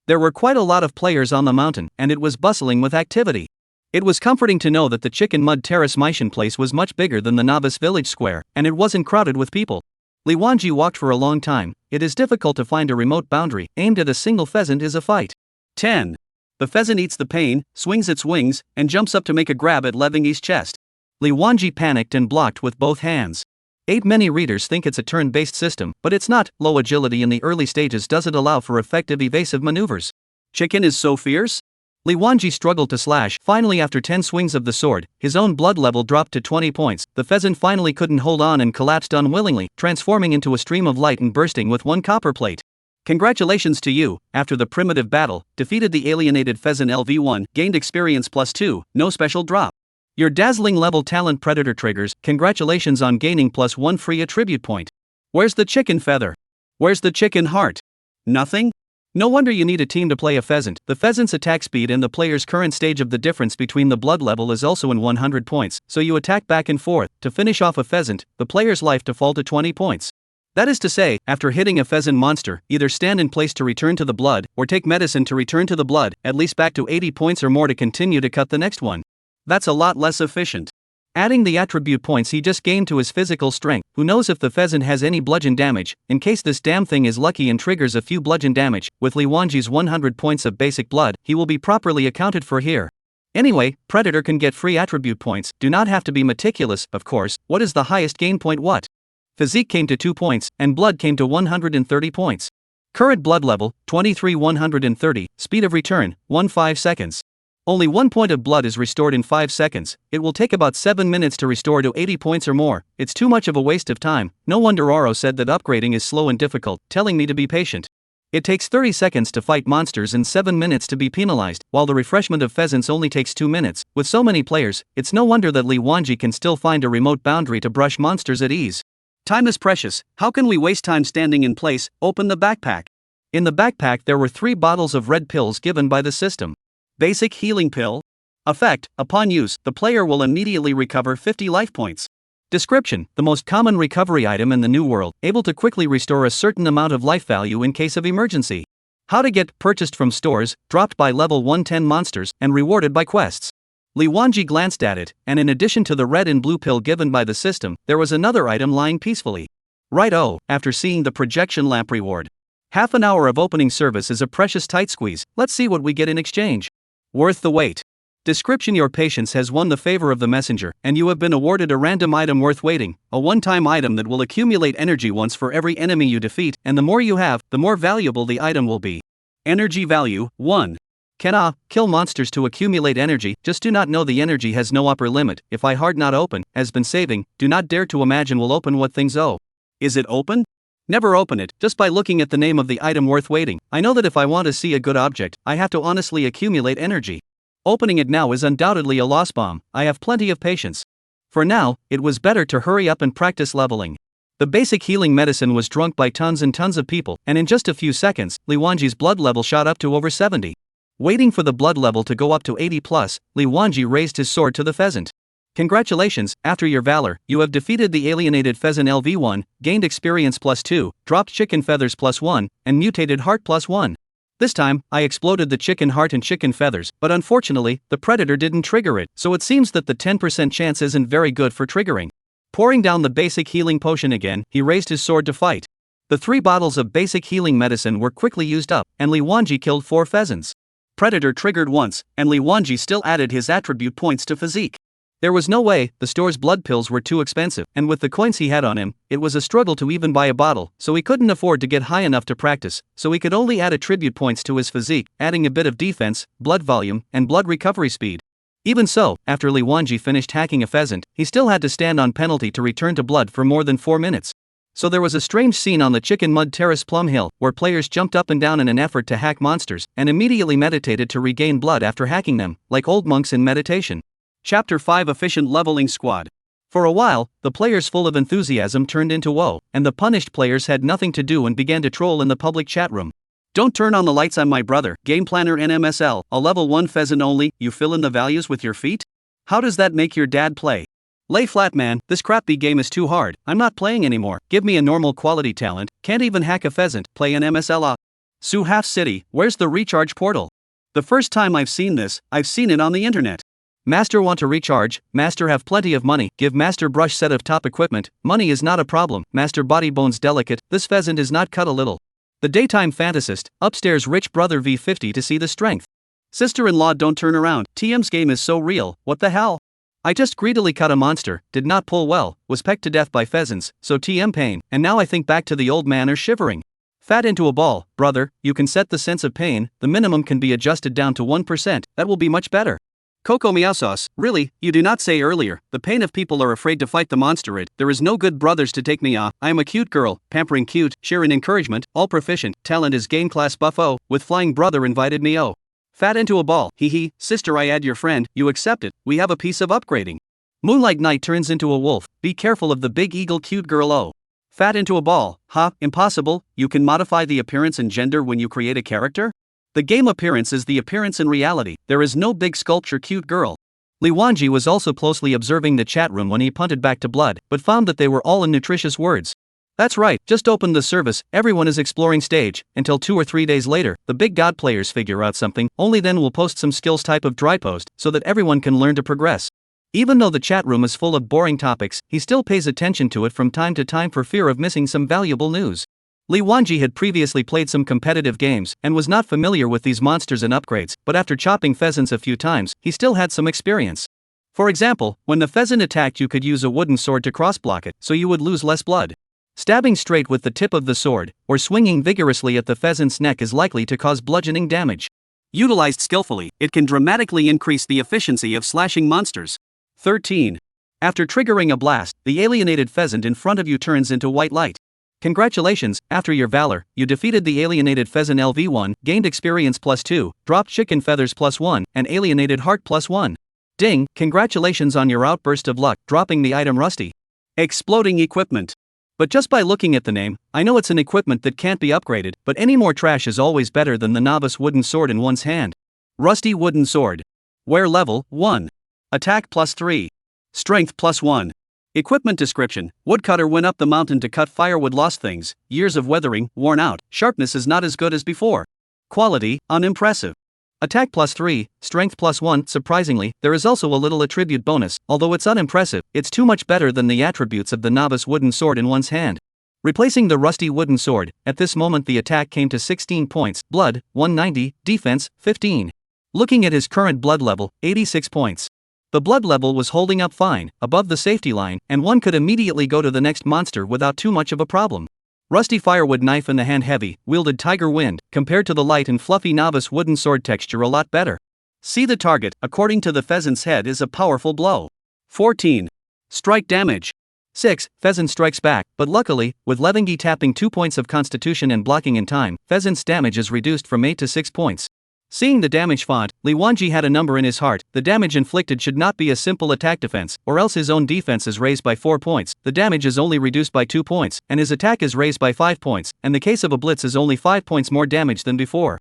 There were quite a lot of players on the mountain, and it was bustling with activity. It was comforting to know that the Chicken Mud Terrace Mission place was much bigger than the novice village square, and it wasn't crowded with people. Li Wanji walked for a long time. It is difficult to find a remote boundary aimed at a single pheasant is a fight. 10. The pheasant eats the pain, swings its wings, and jumps up to make a grab at Levingi's chest. Li Wanji panicked and blocked with both hands. Many readers think it's a turn-based system, but it's not. Low agility in the early stages doesn't allow for effective evasive maneuvers. Chicken is so fierce? Li Wanji struggled to slash. Finally, after 10 swings of the sword, his own blood level dropped to 20 points. The pheasant finally couldn't hold on and collapsed unwillingly, transforming into a stream of light and bursting with 1 copper plate. Congratulations to you, after the primitive battle, defeated the alienated pheasant LV1, gained experience +2, no special drop. Your dazzling level talent predator triggers, congratulations on gaining +1 free attribute point. Where's the chicken feather? Where's the chicken heart? Nothing? No wonder you need a team to play a pheasant. The pheasant's attack speed and the player's current stage of the difference between the blood level is also in 100 points, so you attack back and forth. To finish off a pheasant, the player's life to fall to 20 points. That is to say, after hitting a pheasant monster, either stand in place to return to the blood, or take medicine to return to the blood, at least back to 80 points or more to continue to cut the next one. That's a lot less efficient. Adding the attribute points he just gained to his physical strength, who knows if the pheasant has any bludgeon damage, in case this damn thing is lucky and triggers a few bludgeon damage. With Li Wanji's 100 points of basic blood, he will be properly accounted for here. Anyway, Predator can get free attribute points, do not have to be meticulous, of course. What is the highest gain point? What? Physique came to 2 points, and blood came to 130 points. Current blood level, 23 130, speed of return, 15 seconds. Only 1 point of blood is restored in 5 seconds, it will take about 7 minutes to restore to 80 points or more. It's too much of a waste of time. No wonder Oro said that upgrading is slow and difficult, telling me to be patient. It takes 30 seconds to fight monsters and 7 minutes to be penalized, while the refreshment of pheasants only takes 2 minutes. With so many players, it's no wonder that Li Wanji can still find a remote boundary to brush monsters at ease. Time is precious, how can we waste time standing in place? Open the backpack. In the backpack there were 3 bottles of red pills given by the system. Basic healing pill. Effect, upon use, the player will immediately recover 50 life points. Description, the most common recovery item in the New World, able to quickly restore a certain amount of life value in case of emergency. How to get, purchased from stores, dropped by level 110 monsters, and rewarded by quests. Li Wanji glanced at it, and in addition to the red and blue pill given by the system, there was another item lying peacefully. Right-o, after seeing the projection lamp reward. Half an hour of opening service is a precious tight squeeze, let's see what we get in exchange. Worth the wait. Description: your patience has won the favor of the messenger, and you have been awarded a random item worth waiting, a one-time item that will accumulate energy once for every enemy you defeat, and the more you have, the more valuable the item will be. Energy value, 1. Can kill monsters to accumulate energy, just do not know the energy has no upper limit. If I hard not open, has been saving, do not dare to imagine will open what things owe. Is it open? Never open it, just by looking at the name of the item worth waiting. I know that if I want to see a good object, I have to honestly accumulate energy. Opening it now is undoubtedly a loss bomb, I have plenty of patience. For now, it was better to hurry up and practice leveling. The basic healing medicine was drunk by tons and tons of people, and in just a few seconds, Li Wanji's blood level shot up to over 70. Waiting for the blood level to go up to 80 plus, Li Wanji raised his sword to the pheasant. Congratulations, after your valor, you have defeated the alienated pheasant LV1, gained experience +2, dropped chicken feathers +1, and mutated heart +1. This time, I exploded the chicken heart and chicken feathers, but unfortunately, the predator didn't trigger it, so it seems that the 10% chance isn't very good for triggering. Pouring down the basic healing potion again, he raised his sword to fight. The 3 bottles of basic healing medicine were quickly used up, and Li Wanji killed 4 pheasants. Predator triggered once, and Li Wanji still added his attribute points to physique. There was no way, the store's blood pills were too expensive, and with the coins he had on him, it was a struggle to even buy a bottle, so he couldn't afford to get high enough to practice, so he could only add attribute points to his physique, adding a bit of defense, blood volume, and blood recovery speed. Even so, after Li Wanji finished hacking a pheasant, he still had to stand on penalty to return to blood for more than 4 minutes. So there was a strange scene on the Chicken Mud Terrace Plum Hill, where players jumped up and down in an effort to hack monsters, and immediately meditated to regain blood after hacking them, like old monks in meditation. Chapter 5: Efficient Leveling Squad. For a while, the players full of enthusiasm turned into woe, and the punished players had nothing to do and began to troll in the public chat room. Don't turn on the lights on my brother, Game Planner NMSL, a level 1 pheasant only, you fill in the values with your feet? How does that make your dad play? Lay flat, man, this crappy game is too hard, I'm not playing anymore, give me a normal quality talent, can't even hack a pheasant, play an MSL. Suhaf City, where's the recharge portal? The first time I've seen this, I've seen it on the internet. Master want to recharge, Master have plenty of money, give Master brush set of top equipment, money is not a problem, Master body bones delicate, this pheasant is not cut a little. The daytime fantasist, upstairs rich brother V50 to see the strength. Sister-in-law don't turn around, TM's game is so real, what the hell? I just greedily cut a monster, did not pull well, was pecked to death by pheasants, so TM pain, and now I think back to the old man are shivering. Fat into a ball, brother, you can set the sense of pain, the minimum can be adjusted down to 1%, that will be much better. Coco Meow Sauce, really, you do not say earlier, the pain of people are afraid to fight the monster there is no good brothers to take me I am a cute girl, pampering cute, sharing encouragement, all proficient, talent is game class buffo, with flying brother invited me Fat into a ball, hee sister I add your friend, you accept it, we have a piece of upgrading. Moonlight Knight turns into a wolf, be careful of the big eagle cute girl Fat into a ball, impossible, you can modify the appearance and gender when you create a character? The game appearance is the appearance in reality, there is no big sculpture cute girl. Li Wanji was also closely observing the chat room when he punted back to blood, but found that they were all in nutritious words. That's right, just open the service, everyone is exploring stage, until 2 or 3 days later, the big god players figure out something, only then we'll post some skills type of dry post, so that everyone can learn to progress. Even though the chat room is full of boring topics, he still pays attention to it from time to time for fear of missing some valuable news. Li Wanji had previously played some competitive games, and was not familiar with these monsters and upgrades, but after chopping pheasants a few times, he still had some experience. For example, when the pheasant attacked you could use a wooden sword to cross-block it, so you would lose less blood. Stabbing straight with the tip of the sword, or swinging vigorously at the pheasant's neck is likely to cause bludgeoning damage. Utilized skillfully, it can dramatically increase the efficiency of slashing monsters. 13. After triggering a blast, the alienated pheasant in front of you turns into white light. Congratulations, after your valor, you defeated the alienated pheasant LV1, gained experience +2, dropped chicken feathers +1, and alienated heart +1. Ding, congratulations on your outburst of luck, dropping the item Rusty. Exploding equipment. But just by looking at the name, I know it's an equipment that can't be upgraded, but any more trash is always better than the novice wooden sword in one's hand. Rusty wooden sword. Wear level 1. Attack +3. Strength +1. Equipment description: woodcutter went up the mountain to cut firewood, lost things, years of weathering, worn out, sharpness is not as good as before. Quality, unimpressive. Attack +3, strength +1, surprisingly, there is also a little attribute bonus, although it's unimpressive, it's too much better than the attributes of the novice wooden sword in one's hand. Replacing the rusty wooden sword, at this moment the attack came to 16 points, blood, 190, defense, 15. Looking at his current blood level, 86 points. The blood level was holding up fine, above the safety line, and one could immediately go to the next monster without too much of a problem. Rusty firewood knife in the hand heavy, wielded tiger wind, compared to the light and fluffy novice wooden sword texture a lot better. See the target, according to the pheasant's head, is a powerful blow. 14. Strike damage. 6. Pheasant strikes back, but luckily, with Levengi tapping 2 points of constitution and blocking in time, Pheasant's damage is reduced from 8 to 6 points. Seeing the damage font, Li Wanji had a number in his heart. The damage inflicted should not be a simple attack defense, or else his own defense is raised by 4 points, the damage is only reduced by 2 points, and his attack is raised by 5 points, and the case of a blitz is only 5 points more damage than before.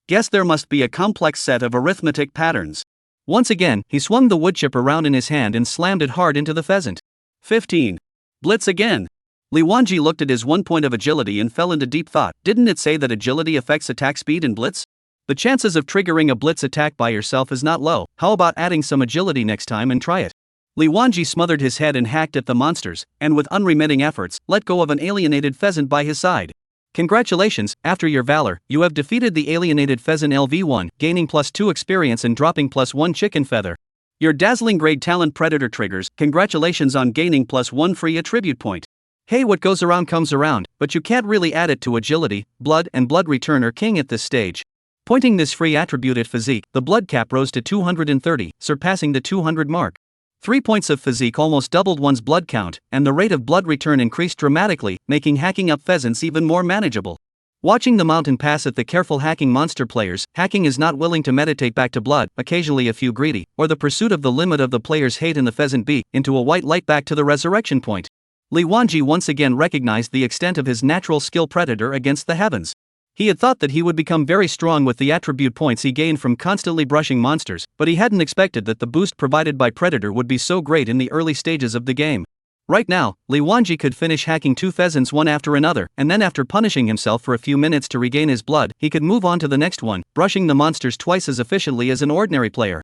Guess there must be a complex set of arithmetic patterns. Once again, he swung the wood chip around in his hand and slammed it hard into the pheasant. 15. Blitz again. Li Wanji looked at his 1 point of agility and fell into deep thought. Didn't it say that agility affects attack speed in blitz? The chances of triggering a blitz attack by yourself is not low. How about adding some agility next time and try it? Li Wanji smothered his head and hacked at the monsters, and with unremitting efforts, let go of an alienated pheasant by his side. Congratulations, after your valor, you have defeated the alienated pheasant LV1, gaining +2 experience and dropping +1 chicken feather. Your dazzling grade talent predator triggers. Congratulations on gaining +1 free attribute point. Hey, what goes around comes around, but you can't really add it to agility, blood, and blood returner king at this stage. Pointing this free attribute at physique, the blood cap rose to 230, surpassing the 200 mark. 3 points of physique almost doubled one's blood count, and the rate of blood return increased dramatically, making hacking up pheasants even more manageable. Watching the mountain pass at the careful hacking monster players, hacking is not willing to meditate back to blood, occasionally a few greedy, or the pursuit of the limit of the player's hate in the pheasant beak, into a white light back to the resurrection point. Li Wanji once again recognized the extent of his natural skill predator against the heavens. He had thought that he would become very strong with the attribute points he gained from constantly brushing monsters, but he hadn't expected that the boost provided by Predator would be so great in the early stages of the game. Right now, Li Wanji could finish hacking 2 pheasants one after another, and then after punishing himself for a few minutes to regain his blood, he could move on to the next one, brushing the monsters twice as efficiently as an ordinary player.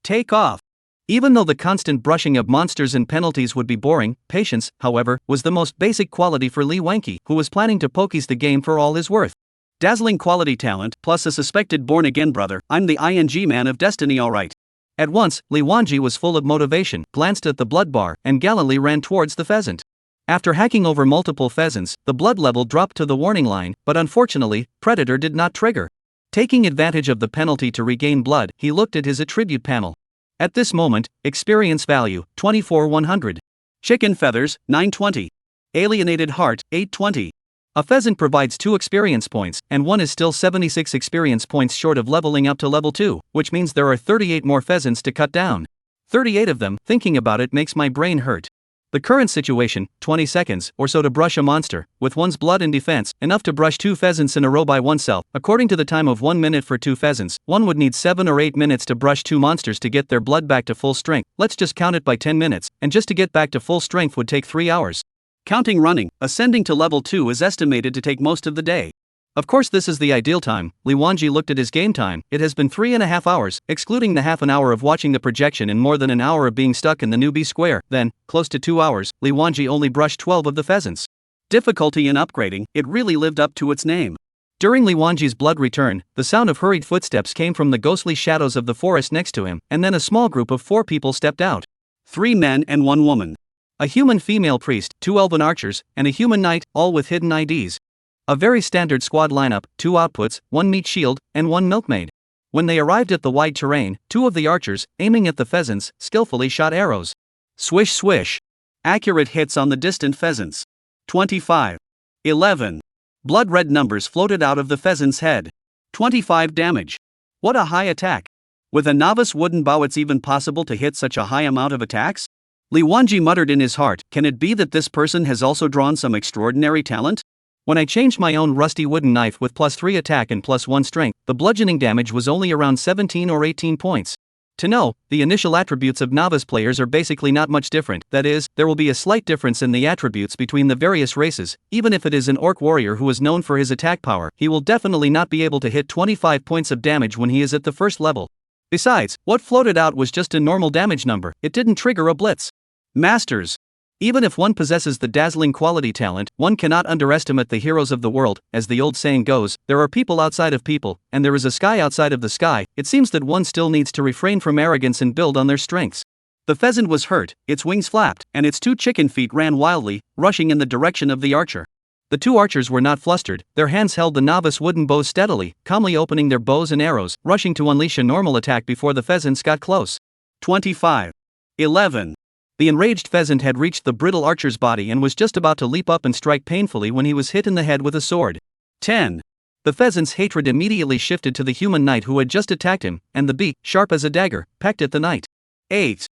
Take off. Even though the constant brushing of monsters and penalties would be boring, patience, however, was the most basic quality for Li Wanji, who was planning to pokies the game for all his worth. Dazzling quality talent, plus a suspected born-again brother. I'm the ING man of destiny, alright. At once, Li Wanji was full of motivation, glanced at the blood bar, and gallantly ran towards the pheasant. After hacking over multiple pheasants, the blood level dropped to the warning line, but unfortunately, Predator did not trigger. Taking advantage of the penalty to regain blood, he looked at his attribute panel. At this moment, experience value, 24,100. Chicken feathers, 920. Alienated heart, 820. A pheasant provides 2 experience points, and one is still 76 experience points short of leveling up to level 2, which means there are 38 more pheasants to cut down. 38 of them, thinking about it makes my brain hurt. The current situation, 20 seconds or so to brush a monster, with one's blood and defense, enough to brush 2 pheasants in a row by oneself. According to the time of 1 minute for 2 pheasants, one would need 7 or 8 minutes to brush 2 monsters to get their blood back to full strength. Let's just count it by 10 minutes, and just to get back to full strength would take 3 hours. Counting running, ascending to level 2 is estimated to take most of the day. Of course this is the ideal time. Li Wanji looked at his game time. It has been 3.5 hours, excluding the half an hour of watching the projection and more than an hour of being stuck in the newbie square. Then, close to 2 hours, Li Wanji only brushed 12 of the pheasants. Difficulty in upgrading, it really lived up to its name. During Li Wanji's blood return, the sound of hurried footsteps came from the ghostly shadows of the forest next to him, and then a small group of 4 people stepped out. 3 men and 1 woman. A human female priest, 2 elven archers, and a human knight, all with hidden IDs. A very standard squad lineup, 2 outputs, 1 meat shield, and 1 milkmaid. When they arrived at the wide terrain, 2 of the archers, aiming at the pheasants, skillfully shot arrows. Swish swish. Accurate hits on the distant pheasants. 25. 11. Blood-red numbers floated out of the pheasant's head. 25 damage. What a high attack. With a novice wooden bow it's even possible to hit such a high amount of attacks? Li Wanji muttered in his heart, can it be that this person has also drawn some extraordinary talent? When I changed my own rusty wooden knife with +3 attack and +1 strength, the bludgeoning damage was only around 17 or 18 points. To know, the initial attributes of novice players are basically not much different, that is, there will be a slight difference in the attributes between the various races. Even if it is an orc warrior who is known for his attack power, he will definitely not be able to hit 25 points of damage when he is at the first level. Besides, what floated out was just a normal damage number, it didn't trigger a blitz. Masters. Even if one possesses the dazzling quality talent, one cannot underestimate the heroes of the world. As the old saying goes, there are people outside of people, and there is a sky outside of the sky. It seems that one still needs to refrain from arrogance and build on their strengths. The pheasant was hurt, its wings flapped, and its 2 chicken feet ran wildly, rushing in the direction of the archer. The 2 archers were not flustered, their hands held the novice wooden bows steadily, calmly opening their bows and arrows, rushing to unleash a normal attack before the pheasants got close. 25. 11. The enraged pheasant had reached the brittle archer's body and was just about to leap up and strike painfully when he was hit in the head with a sword. 10. The pheasant's hatred immediately shifted to the human knight who had just attacked him, and the beak, sharp as a dagger, pecked at the knight. 8.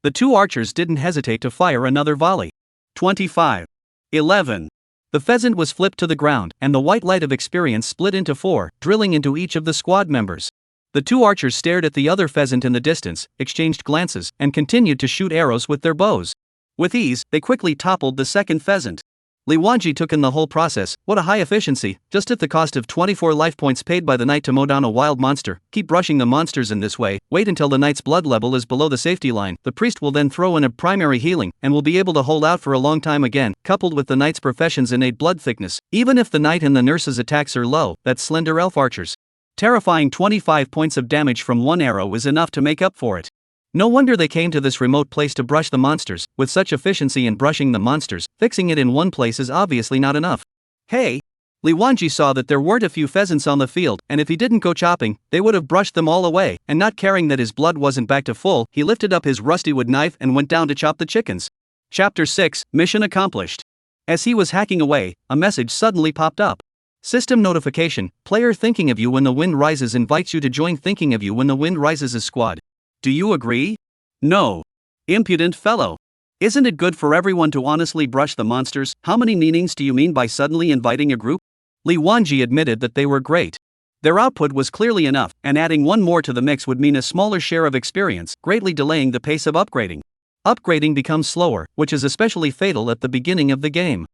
The 2 archers didn't hesitate to fire another volley. 25. 11. The pheasant was flipped to the ground, and the white light of experience split into 4, drilling into each of the squad members. The 2 archers stared at the other pheasant in the distance, exchanged glances, and continued to shoot arrows with their bows. With ease, they quickly toppled the second pheasant. Li Wanji took in the whole process. What a high efficiency, just at the cost of 24 life points paid by the knight to mow down a wild monster. Keep brushing the monsters in this way, wait until the knight's blood level is below the safety line. The priest will then throw in a primary healing, and will be able to hold out for a long time again, coupled with the knight's profession's innate blood thickness. Even if the knight and the nurse's attacks are low, that slender elf archers. Terrifying 25 points of damage from 1 arrow is enough to make up for it. No wonder they came to this remote place to brush the monsters. With such efficiency in brushing the monsters, fixing it in one place is obviously not enough. Hey! Li Wanji saw that there weren't a few pheasants on the field, and if he didn't go chopping, they would have brushed them all away, and not caring that his blood wasn't back to full, he lifted up his rusty wood knife and went down to chop the chickens. Chapter 6, Mission Accomplished. As he was hacking away, a message suddenly popped up. System notification, player thinking of you when the wind rises invites you to join thinking of you when the wind rises' squad. Do you agree? No. Impudent fellow. Isn't it good for everyone to honestly brush the monsters? How many meanings do you mean by suddenly inviting a group? Li Wanji admitted that they were great. Their output was clearly enough, and adding one more to the mix would mean a smaller share of experience, greatly delaying the pace of upgrading. Upgrading becomes slower, which is especially fatal at the beginning of the game.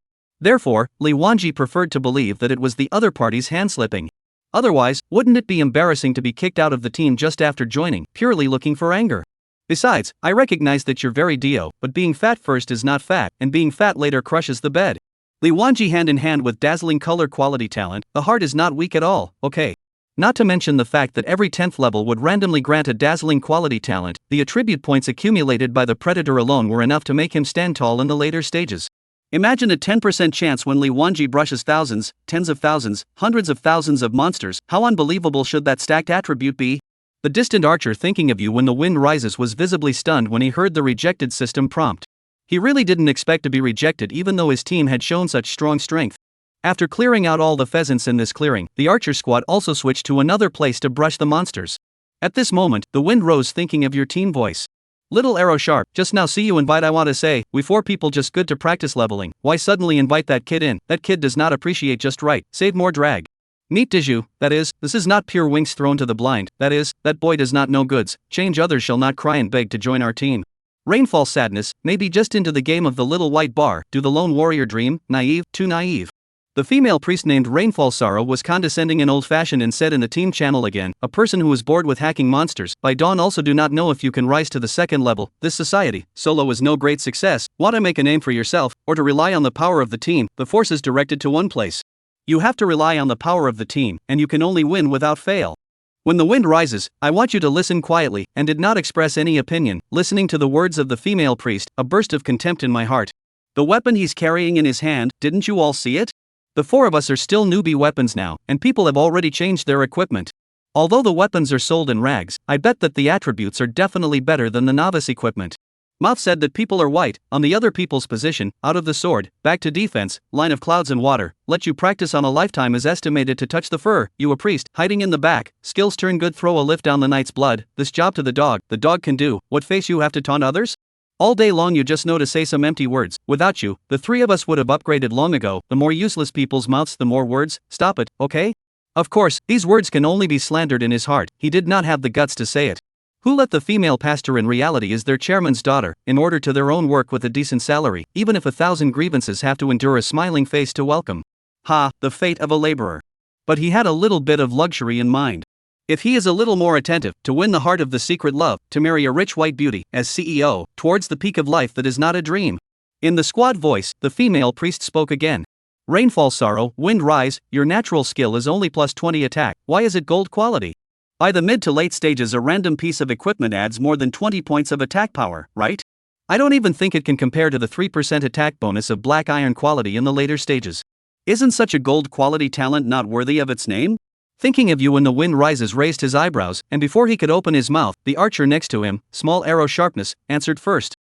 Therefore, Li Wanji preferred to believe that it was the other party's hand-slipping. Otherwise, wouldn't it be embarrassing to be kicked out of the team just after joining, purely looking for anger? Besides, I recognize that you're very Dio, but being fat first is not fat, and being fat later crushes the bed. Li Wanji hand in hand with dazzling color quality talent, the heart is not weak at all, okay? Not to mention the fact that every 10th level would randomly grant a dazzling quality talent, the attribute points accumulated by the predator alone were enough to make him stand tall in the later stages. Imagine a 10% chance when Li Wanji brushes thousands, tens of thousands, hundreds of thousands of monsters. How unbelievable should that stacked attribute be? The distant archer thinking of you when the wind rises was visibly stunned when he heard the rejected system prompt. He really didn't expect to be rejected even though his team had shown such strong strength. After clearing out all the pheasants in this clearing, the archer squad also switched to another place to brush the monsters. At this moment, the wind rose thinking of your team voice. Little arrow sharp, just now see you invite. I want to say, we 4 people just good to practice leveling. Why suddenly invite that kid in? That kid does not appreciate just right, save more drag. Meet Diju, that is, this is not pure winks thrown to the blind, that is, that boy does not know goods, change others shall not cry and beg to join our team. Rainfall sadness, maybe just into the game of the little white bar, do the lone warrior dream, naive, too naive. The female priest named Rainfall Sorrow was condescending and old-fashioned and said in the team channel again, a person who is bored with hacking monsters, by dawn also do not know if you can rise to the 2nd level, this society, solo is no great success, want to make a name for yourself, or to rely on the power of the team, the force is directed to one place. You have to rely on the power of the team, and you can only win without fail. When the wind rises, I want you to listen quietly, and did not express any opinion, listening to the words of the female priest, a burst of contempt in my heart. The weapon he's carrying in his hand, didn't you all see it? The 4 of us are still newbie weapons now, and people have already changed their equipment. Although the weapons are sold in rags, I bet that the attributes are definitely better than the novice equipment. Mouth said that people are white, on the other people's position, out of the sword, back to defense, line of clouds and water, let you practice on a lifetime is estimated to touch the fur, you a priest, hiding in the back, skills turn good throw a lift down the knight's blood, this job to the dog can do, what face you have to taunt others? All day long you just know to say some empty words, without you, the 3 of us would have upgraded long ago, the more useless people's mouths the more words, stop it, okay? Of course, these words can only be slandered in his heart, he did not have the guts to say it. Who let the female pastor in reality is their chairman's daughter, in order to their own work with a decent salary, even if 1,000 grievances have to endure a smiling face to welcome. Ha, the fate of a laborer. But he had a little bit of luxury in mind. If he is a little more attentive, to win the heart of the secret love, to marry a rich white beauty, as CEO, towards the peak of life that is not a dream. In the squad voice, the female priest spoke again. Rainfall Sorrow, Wind Rise, your natural skill is only plus 20 attack, why is it gold quality? By the mid to late stages a random piece of equipment adds more than 20 points of attack power, right? I don't even think it can compare to the 3% attack bonus of Black Iron quality in the later stages. Isn't such a gold quality talent not worthy of its name? Thinking of you when the wind rises raised his eyebrows, and before he could open his mouth, the archer next to him, small arrow sharpness, answered first.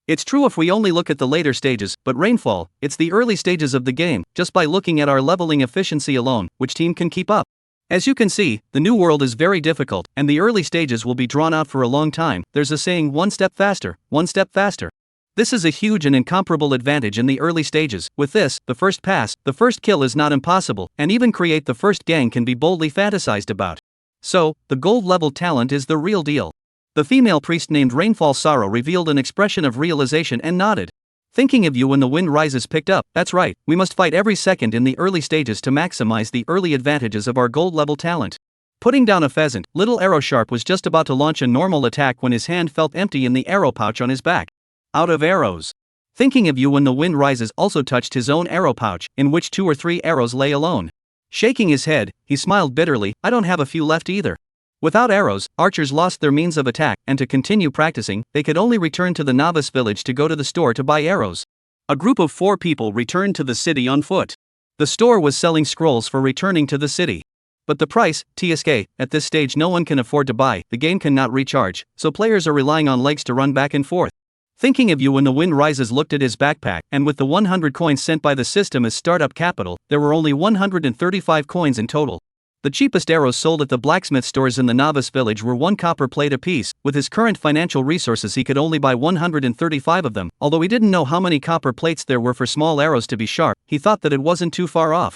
It's true if we only look at the later stages, but Rainfall, it's the early stages of the game, just by looking at our leveling efficiency alone, which team can keep up? As you can see, the new world is very difficult, and the early stages will be drawn out for a long time. There's a saying, one step faster, one step faster. This is a huge and incomparable advantage in the early stages. With this, the first pass, the first kill is not impossible, and even create the first gang can be boldly fantasized about. So, the gold level talent is the real deal. The female priest named Rainfall Sorrow revealed an expression of realization and nodded. Thinking of you when the wind rises picked up, that's right, we must fight every second in the early stages to maximize the early advantages of our gold level talent. Putting down a pheasant, little Arrow Sharp was just about to launch a normal attack when his hand felt empty in the arrow pouch on his back. Out of arrows. Thinking of you when the wind rises also touched his own arrow pouch, in which 2 or 3 arrows lay alone. Shaking his head, he smiled bitterly, I don't have a few left either. Without arrows, archers lost their means of attack, and to continue practicing, they could only return to the novice village to go to the store to buy arrows. A group of 4 people returned to the city on foot. The store was selling scrolls for returning to the city. But the price, TSK, at this stage no one can afford to buy, the game cannot recharge, so players are relying on legs to run back and forth. Thinking of you when the wind rises looked at his backpack, and with the 100 coins sent by the system as startup capital, there were only 135 coins in total. The cheapest arrows sold at the blacksmith stores in the novice village were 1 copper plate apiece. With his current financial resources he could only buy 135 of them. Although he didn't know how many copper plates there were for small arrows to be sharp, he thought that it wasn't too far off.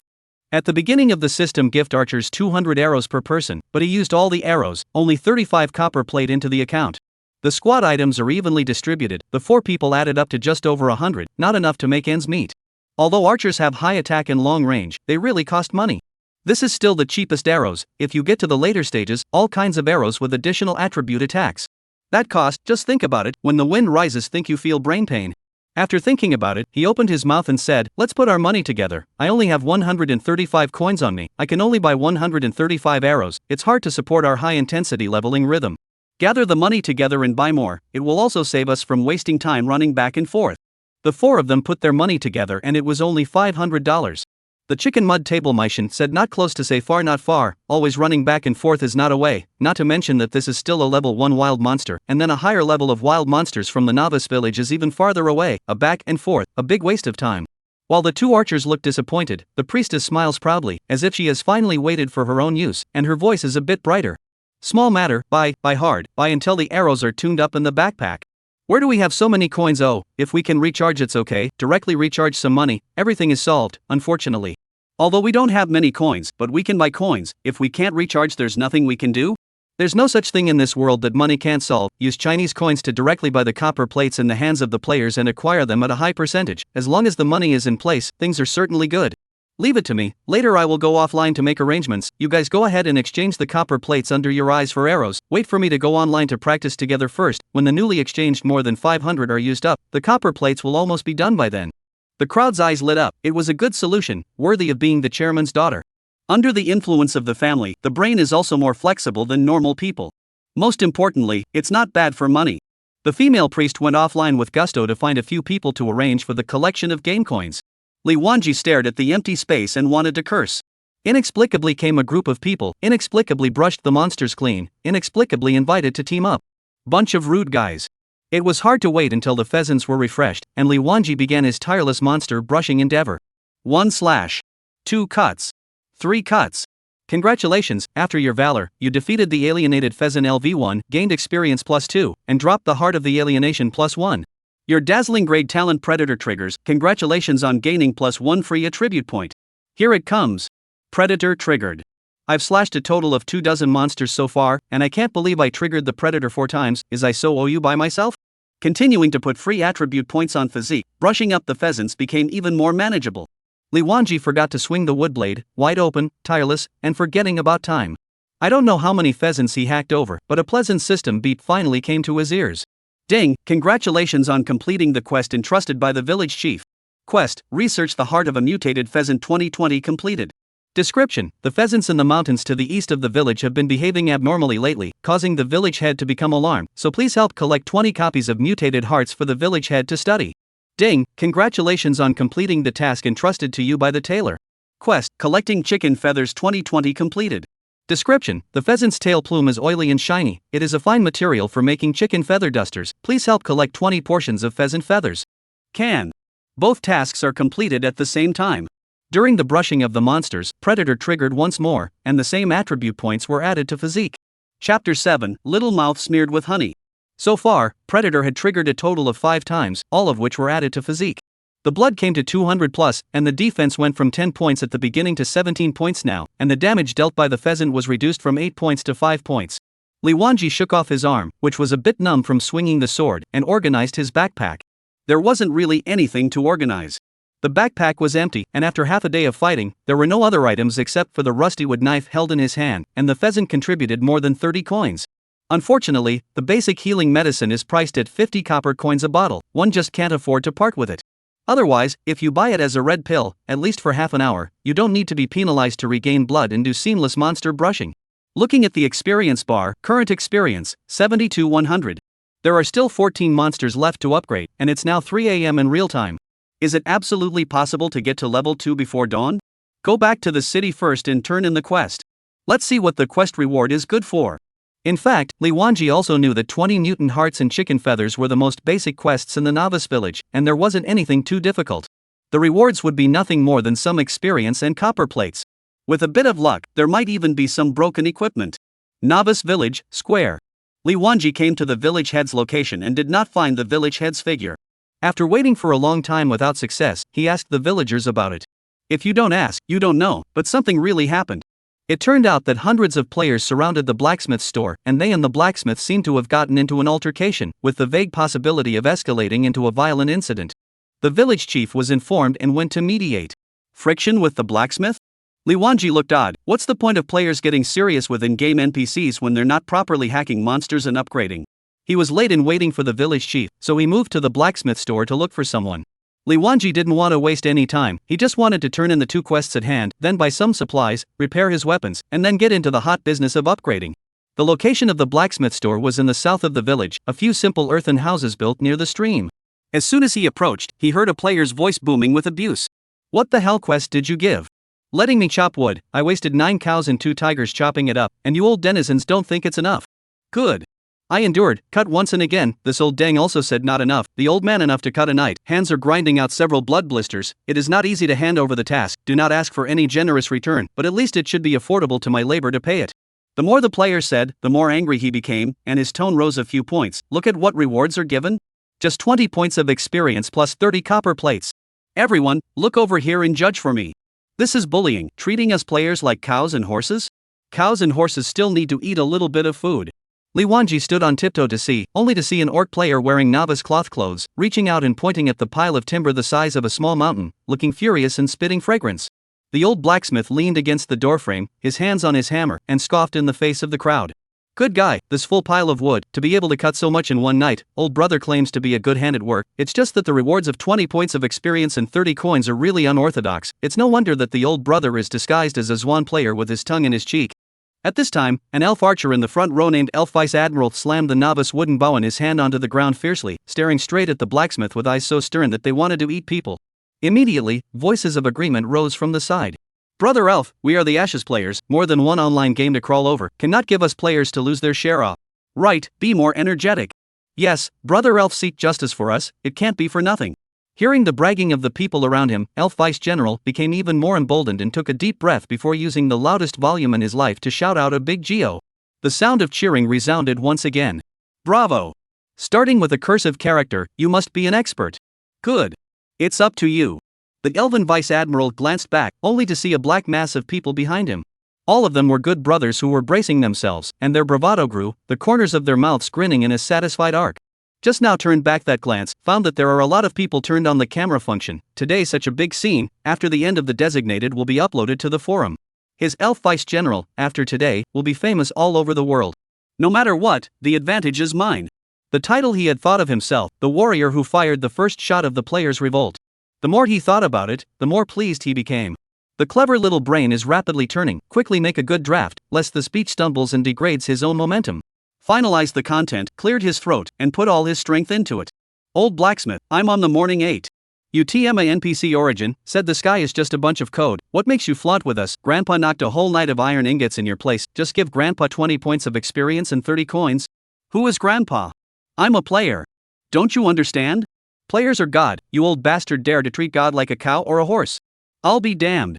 At the beginning of the system gift archers 200 arrows per person, but he used all the arrows, only 35 copper plate into the account. The squad items are evenly distributed, the 4 people added up to just over 100, not enough to make ends meet. Although archers have high attack and long range, they really cost money. This is still the cheapest arrows. If you get to the later stages, all kinds of arrows with additional attribute attacks. That cost, just think about it, when the wind rises think you feel brain pain. After thinking about it, he opened his mouth and said, let's put our money together. I only have 135 coins on me, I can only buy 135 arrows, it's hard to support our high intensity leveling rhythm. Gather the money together and buy more, it will also save us from wasting time running back and forth. The 4 of them put their money together and it was only $500. The chicken mud table Mission said not close to say far not far, always running back and forth is not a way, not to mention that this is still a level 1 wild monster, and then a higher level of wild monsters from the novice village is even farther away, a back and forth, a big waste of time. While the 2 archers look disappointed, the priestess smiles proudly, as if she has finally waited for her own use, and her voice is a bit brighter. Small matter, buy hard, buy until the arrows are tuned up in the backpack. Where do we have so many coins? Oh, if we can recharge it's okay, directly recharge some money, everything is solved, unfortunately. Although we don't have many coins, but we can buy coins, if we can't recharge there's nothing we can do? There's no such thing in this world that money can't solve. Use Chinese coins to directly buy the copper plates in the hands of the players and acquire them at a high percentage. As long as the money is in place, things are certainly good. Leave it to me, later I will go offline to make arrangements, you guys go ahead and exchange the copper plates under your eyes for arrows, wait for me to go online to practice together first. When the newly exchanged more than 500 are used up, the copper plates will almost be done by then. The crowd's eyes lit up, it was a good solution, worthy of being the chairman's daughter. Under the influence of the family, the brain is also more flexible than normal people. Most importantly, it's not bad for money. The female priest went offline with gusto to find a few people to arrange for the collection of game coins. Li Wanji stared at the empty space and wanted to curse. Inexplicably came a group of people, inexplicably brushed the monsters clean, inexplicably invited to team up. Bunch of rude guys. It was hard to wait until the pheasants were refreshed, and Li Wanji began his tireless monster brushing endeavor. 1 slash. 2 cuts. 3 cuts. Congratulations, after your valor, you defeated the alienated pheasant LV1, gained experience +2, and dropped the heart of the alienation +1. Your dazzling grade talent Predator triggers, congratulations on gaining +1 free attribute point. Here it comes. Predator triggered. I've slashed a total of 24 monsters so far, and I can't believe I triggered the Predator 4 times, is I so OU by myself? Continuing to put free attribute points on physique, brushing up the pheasants became even more manageable. Li Wanji forgot to swing the wood blade, wide open, tireless, and forgetting about time. I don't know how many pheasants he hacked over, but a pleasant system beat finally came to his ears. Ding, congratulations on completing the quest entrusted by the village chief. Quest, research the heart of a mutated pheasant 2020 completed. Description: the pheasants in the mountains to the east of the village have been behaving abnormally lately, causing the village head to become alarmed, so please help collect 20 copies of mutated hearts for the village head to study. Ding, congratulations on completing the task entrusted to you by the tailor. Quest, collecting chicken feathers 2020 completed. Description: the pheasant's tail plume is oily and shiny, it is a fine material for making chicken feather dusters, please help collect 20 portions of pheasant feathers. Can. Both tasks are completed at the same time. During the brushing of the monsters, Predator triggered once more, and the same attribute points were added to physique. Chapter 7, Little Mouth Smeared with Honey. So far, Predator had triggered a total of 5 times, all of which were added to physique. The blood came to 200 plus, and the defense went from 10 points at the beginning to 17 points now, and the damage dealt by the pheasant was reduced from 8 points to 5 points. Li Wanji shook off his arm, which was a bit numb from swinging the sword, and organized his backpack. There wasn't really anything to organize. The backpack was empty, and after half a day of fighting, there were no other items except for the rusty wood knife held in his hand, and the pheasant contributed more than 30 coins. Unfortunately, the basic healing medicine is priced at 50 copper coins a bottle, one just can't afford to part with it. Otherwise, if you buy it as a red pill, at least for half an hour, you don't need to be penalized to regain blood and do seamless monster brushing. Looking at the experience bar, current experience, 72-100. There are still 14 monsters left to upgrade, and it's now 3 AM in real time. Is it absolutely possible to get to level 2 before dawn? Go back to the city first and turn in the quest. Let's see what the quest reward is good for. In fact, Li Wanji also knew that 20 mutant hearts and chicken feathers were the most basic quests in the novice village, and there wasn't anything too difficult. The rewards would be nothing more than some experience and copper plates. With a bit of luck, there might even be some broken equipment. Novice Village, Square. Li Wanji came to the village head's location and did not find the village head's figure. After waiting for a long time without success, he asked the villagers about it. If you don't ask, you don't know, but something really happened. It turned out that hundreds of players surrounded the blacksmith store, and they and the blacksmith seemed to have gotten into an altercation, with the vague possibility of escalating into a violent incident. The village chief was informed and went to mediate. Friction with the blacksmith? Li Wanji looked odd. What's the point of players getting serious with in-game NPCs when they're not properly hacking monsters and upgrading? He was late in waiting for the village chief, so he moved to the blacksmith store to look for someone. Li Wanji didn't want to waste any time, he just wanted to turn in the 2 quests at hand, then buy some supplies, repair his weapons, and then get into the hot business of upgrading. The location of the blacksmith store was in the south of the village, a few simple earthen houses built near the stream. As soon as he approached, he heard a player's voice booming with abuse. What the hell quest did you give? Letting me chop wood, I wasted 9 cows and 2 tigers chopping it up, and you old denizens don't think it's enough. Good. I endured, cut once and again, this old dang also said not enough, the old man enough to cut a night, hands are grinding out several blood blisters, it is not easy to hand over the task, do not ask for any generous return, but at least it should be affordable to my labor to pay it. The more the player said, the more angry he became, and his tone rose a few points. Look at what rewards are given. Just 20 points of experience plus 30 copper plates. Everyone, look over here and judge for me. This is bullying, treating us players like cows and horses? Cows and horses still need to eat a little bit of food. Li Wanji stood on tiptoe to see, only to see an orc player wearing novice cloth clothes, reaching out and pointing at the pile of timber the size of a small mountain, looking furious and spitting fragrance. The old blacksmith leaned against the doorframe, his hands on his hammer, and scoffed in the face of the crowd. Good guy, this full pile of wood, to be able to cut so much in one night, old brother claims to be a good hand at work, it's just that the rewards of 20 points of experience and 30 coins are really unorthodox, it's no wonder that the old brother is disguised as a Zwan player with his tongue in his cheek. At this time, an elf archer in the front row named Elf Vice Admiral slammed the novice wooden bow in his hand onto the ground fiercely, staring straight at the blacksmith with eyes so stern that they wanted to eat people. Immediately, voices of agreement rose from the side. Brother Elf, we are the Ashes players, more than one online game to crawl over, cannot give us players to lose their share off. Right, be more energetic. Yes, Brother Elf seek justice for us, it can't be for nothing. Hearing the bragging of the people around him, Elf Vice General became even more emboldened and took a deep breath before using the loudest volume in his life to shout out a big Geo. The sound of cheering resounded once again. Bravo! Starting with a cursive character, you must be an expert. Good. It's up to you. The Elven Vice Admiral glanced back, only to see a black mass of people behind him. All of them were good brothers who were bracing themselves, and their bravado grew, the corners of their mouths grinning in a satisfied arc. Just now turned back that glance, found that there are a lot of people turned on the camera function. Today such a big scene, after the end of the designated will be uploaded to the forum. His Elf Vice General, after today, will be famous all over the world. No matter what, the advantage is mine. The title he had thought of himself, the warrior who fired the first shot of the players' revolt. The more he thought about it, the more pleased he became. The clever little brain is rapidly turning, quickly make a good draft, lest the speech stumbles and degrades his own momentum. Finalized the content, cleared his throat, and put all his strength into it. Old blacksmith, I'm on the morning 8. UTMA NPC origin, said the sky is just a bunch of code, what makes you flaunt with us? Grandpa knocked a whole night of iron ingots in your place, just give Grandpa 20 points of experience and 30 coins. Who is Grandpa? I'm a player. Don't you understand? Players are God, you old bastard dare to treat God like a cow or a horse. I'll be damned.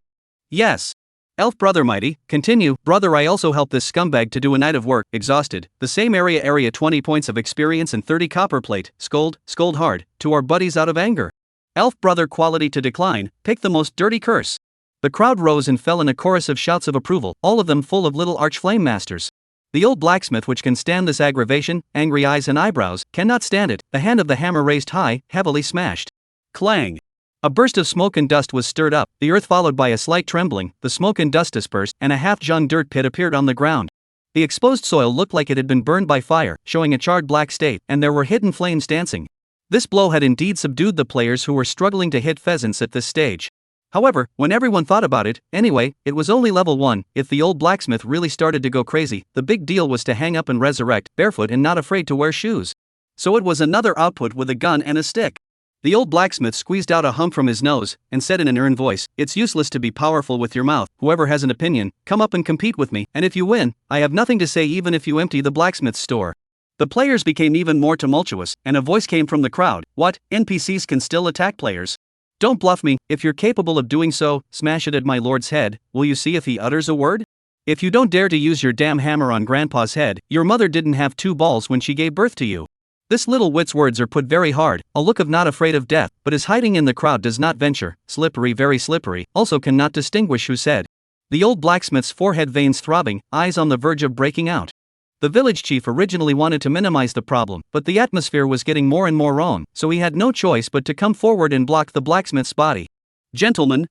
Yes. Elf brother mighty, continue, brother I also helped this scumbag to do a night of work, exhausted, the same area 20 points of experience and 30 copper plate, scold hard, to our buddies out of anger. Elf brother quality to decline, pick the most dirty curse. The crowd rose and fell in a chorus of shouts of approval, all of them full of little archflame masters. The old blacksmith which can stand this aggravation, angry eyes and eyebrows, cannot stand it, the hand of the hammer raised high, heavily smashed. Clang! A burst of smoke and dust was stirred up, the earth followed by a slight trembling, the smoke and dust dispersed, and a half-jung dirt pit appeared on the ground. The exposed soil looked like it had been burned by fire, showing a charred black state, and there were hidden flames dancing. This blow had indeed subdued the players who were struggling to hit pheasants at this stage. However, when everyone thought about it, anyway, it was only level 1, if the old blacksmith really started to go crazy, the big deal was to hang up and resurrect, barefoot and not afraid to wear shoes. So it was another output with a gun and a stick. The old blacksmith squeezed out a hum from his nose, and said in an earned voice, it's useless to be powerful with your mouth, whoever has an opinion, come up and compete with me, and if you win, I have nothing to say even if you empty the blacksmith's store. The players became even more tumultuous, and a voice came from the crowd, what, NPCs can still attack players? Don't bluff me, if you're capable of doing so, smash it at my lord's head, will you see if he utters a word? If you don't dare to use your damn hammer on Grandpa's head, your mother didn't have 2 balls when she gave birth to you. This little wit's words are put very hard, a look of not afraid of death, but is hiding in the crowd does not venture, slippery very slippery, also cannot distinguish who said. The old blacksmith's forehead veins throbbing, eyes on the verge of breaking out. The village chief originally wanted to minimize the problem, but the atmosphere was getting more and more wrong, so he had no choice but to come forward and block the blacksmith's body. Gentlemen,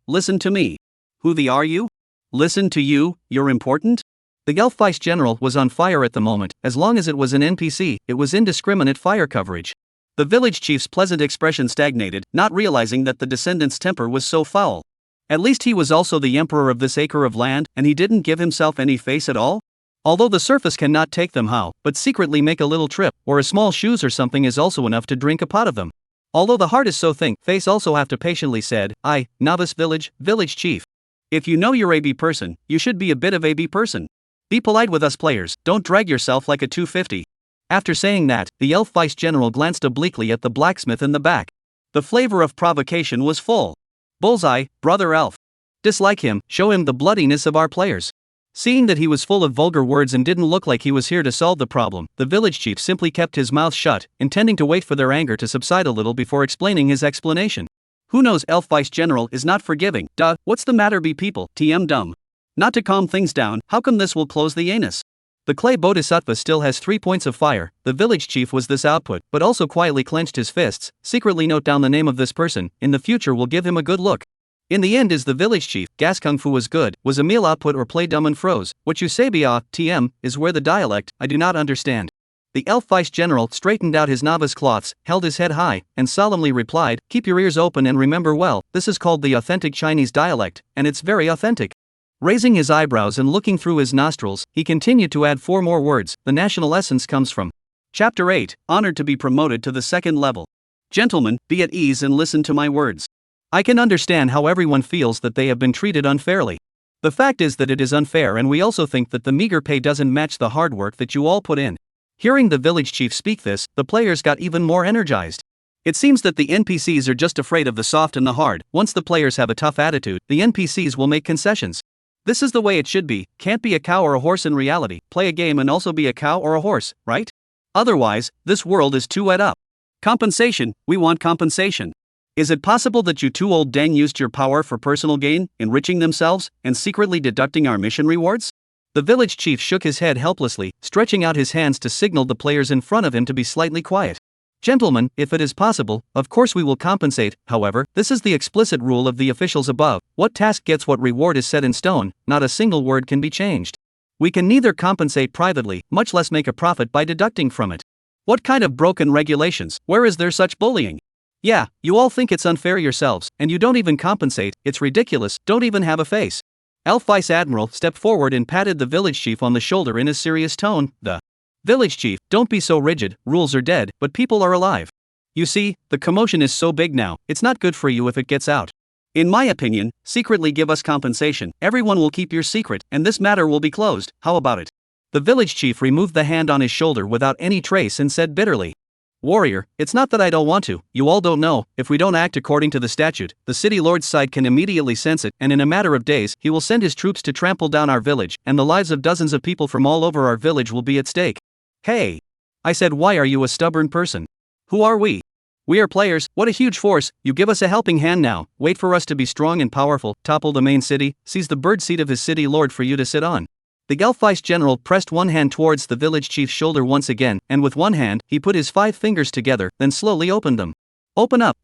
listen to me. Who the are you? Listen to you, you're important? The elf vice general was on fire at the moment, as long as it was an NPC, it was indiscriminate fire coverage. The village chief's pleasant expression stagnated, not realizing that the descendant's temper was so foul. At least he was also the emperor of this acre of land, and he didn't give himself any face at all? Although the surface cannot take them how, but secretly make a little trip, or a small shoes or something is also enough to drink a pot of them. Although the heart is so think, face also have to patiently said, I, novice village chief. If you know you're a B person, you should be a bit of a B person. Be polite with us players, don't drag yourself like a 250. After saying that, the elf vice general glanced obliquely at the blacksmith in the back. The flavor of provocation was full. Bullseye, brother elf. Dislike him, show him the bloodiness of our players. Seeing that he was full of vulgar words and didn't look like he was here to solve the problem, the village chief simply kept his mouth shut, intending to wait for their anger to subside a little before explaining his explanation. Who knows elf vice general is not forgiving, duh, what's the matter be people, TM dumb. Not to calm things down, how come this will close the anus? The clay bodhisattva still has 3 points of fire, the village chief was this output, but also quietly clenched his fists, secretly note down the name of this person, in the future will give him a good look. In the end is the village chief, gas kung fu was good, was a meal output or play dumb and froze, what you say be TM, is where the dialect, I do not understand. The elf vice general straightened out his novice cloths, held his head high, and solemnly replied, keep your ears open and remember well, this is called the authentic Chinese dialect, and it's very authentic. Raising his eyebrows and looking through his nostrils, he continued to add 4 more words, the national essence comes from. Chapter 8, honored to be promoted to the 2nd level. Gentlemen, be at ease and listen to my words. I can understand how everyone feels that they have been treated unfairly. The fact is that it is unfair and we also think that the meager pay doesn't match the hard work that you all put in. Hearing the village chief speak this, the players got even more energized. It seems that the NPCs are just afraid of the soft and the hard, once the players have a tough attitude, the NPCs will make concessions. This is the way it should be, can't be a cow or a horse in reality, play a game and also be a cow or a horse, right? Otherwise, this world is too wet up. Compensation, we want compensation. Is it possible that you 2 old dang used your power for personal gain, enriching themselves, and secretly deducting our mission rewards? The village chief shook his head helplessly, stretching out his hands to signal the players in front of him to be slightly quiet. Gentlemen, if it is possible, of course we will compensate, however, this is the explicit rule of the officials above, what task gets what reward is set in stone, not a single word can be changed. We can neither compensate privately, much less make a profit by deducting from it. What kind of broken regulations? Where is there such bullying? Yeah, you all think it's unfair yourselves, and you don't even compensate. It's ridiculous, don't even have a face. Elf Vice Admiral stepped forward and patted the village chief on the shoulder in a serious tone. The village chief, don't be so rigid, rules are dead, but people are alive. You see, the commotion is so big now, it's not good for you if it gets out. In my opinion, secretly give us compensation, everyone will keep your secret, and this matter will be closed, how about it? The village chief removed the hand on his shoulder without any trace and said bitterly, Warrior, it's not that I don't want to, you all don't know, if we don't act according to the statute, the city lord's side can immediately sense it, and in a matter of days, he will send his troops to trample down our village, and the lives of dozens of people from all over our village will be at stake. Hey! I said, why are you a stubborn person? Who are we? We are players, what a huge force, you give us a helping hand now, wait for us to be strong and powerful, topple the main city, seize the bird seat of his city lord for you to sit on. The elf vice general pressed one hand towards the village chief's shoulder once again, and with one hand, he put his 5 fingers together, then slowly opened them. Open up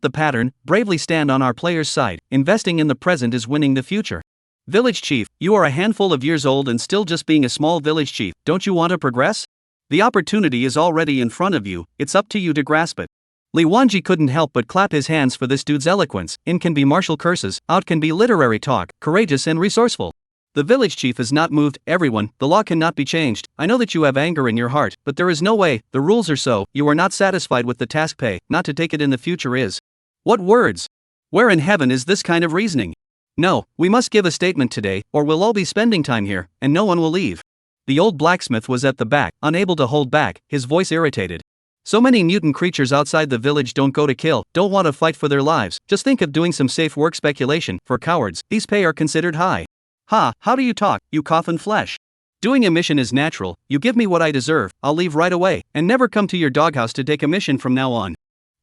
the pattern, bravely stand on our player's side, investing in the present is winning the future. Village chief, you are a handful of years old and still just being a small village chief, don't you want to progress? The opportunity is already in front of you, it's up to you to grasp it. Li Wanji couldn't help but clap his hands for this dude's eloquence, in can be martial curses, out can be literary talk, courageous and resourceful. The village chief is not moved, everyone, the law cannot be changed, I know that you have anger in your heart, but there is no way, the rules are so, you are not satisfied with the task pay, not to take it in the future is. What words? Where in heaven is this kind of reasoning? No, we must give a statement today, or we'll all be spending time here, and no one will leave. The old blacksmith was at the back, unable to hold back, his voice irritated. So many mutant creatures outside the village don't go to kill, don't want to fight for their lives, just think of doing some safe work speculation, for cowards, these pay are considered high. Ha, how do you talk, you coffin flesh? Doing a mission is natural, you give me what I deserve, I'll leave right away, and never come to your doghouse to take a mission from now on.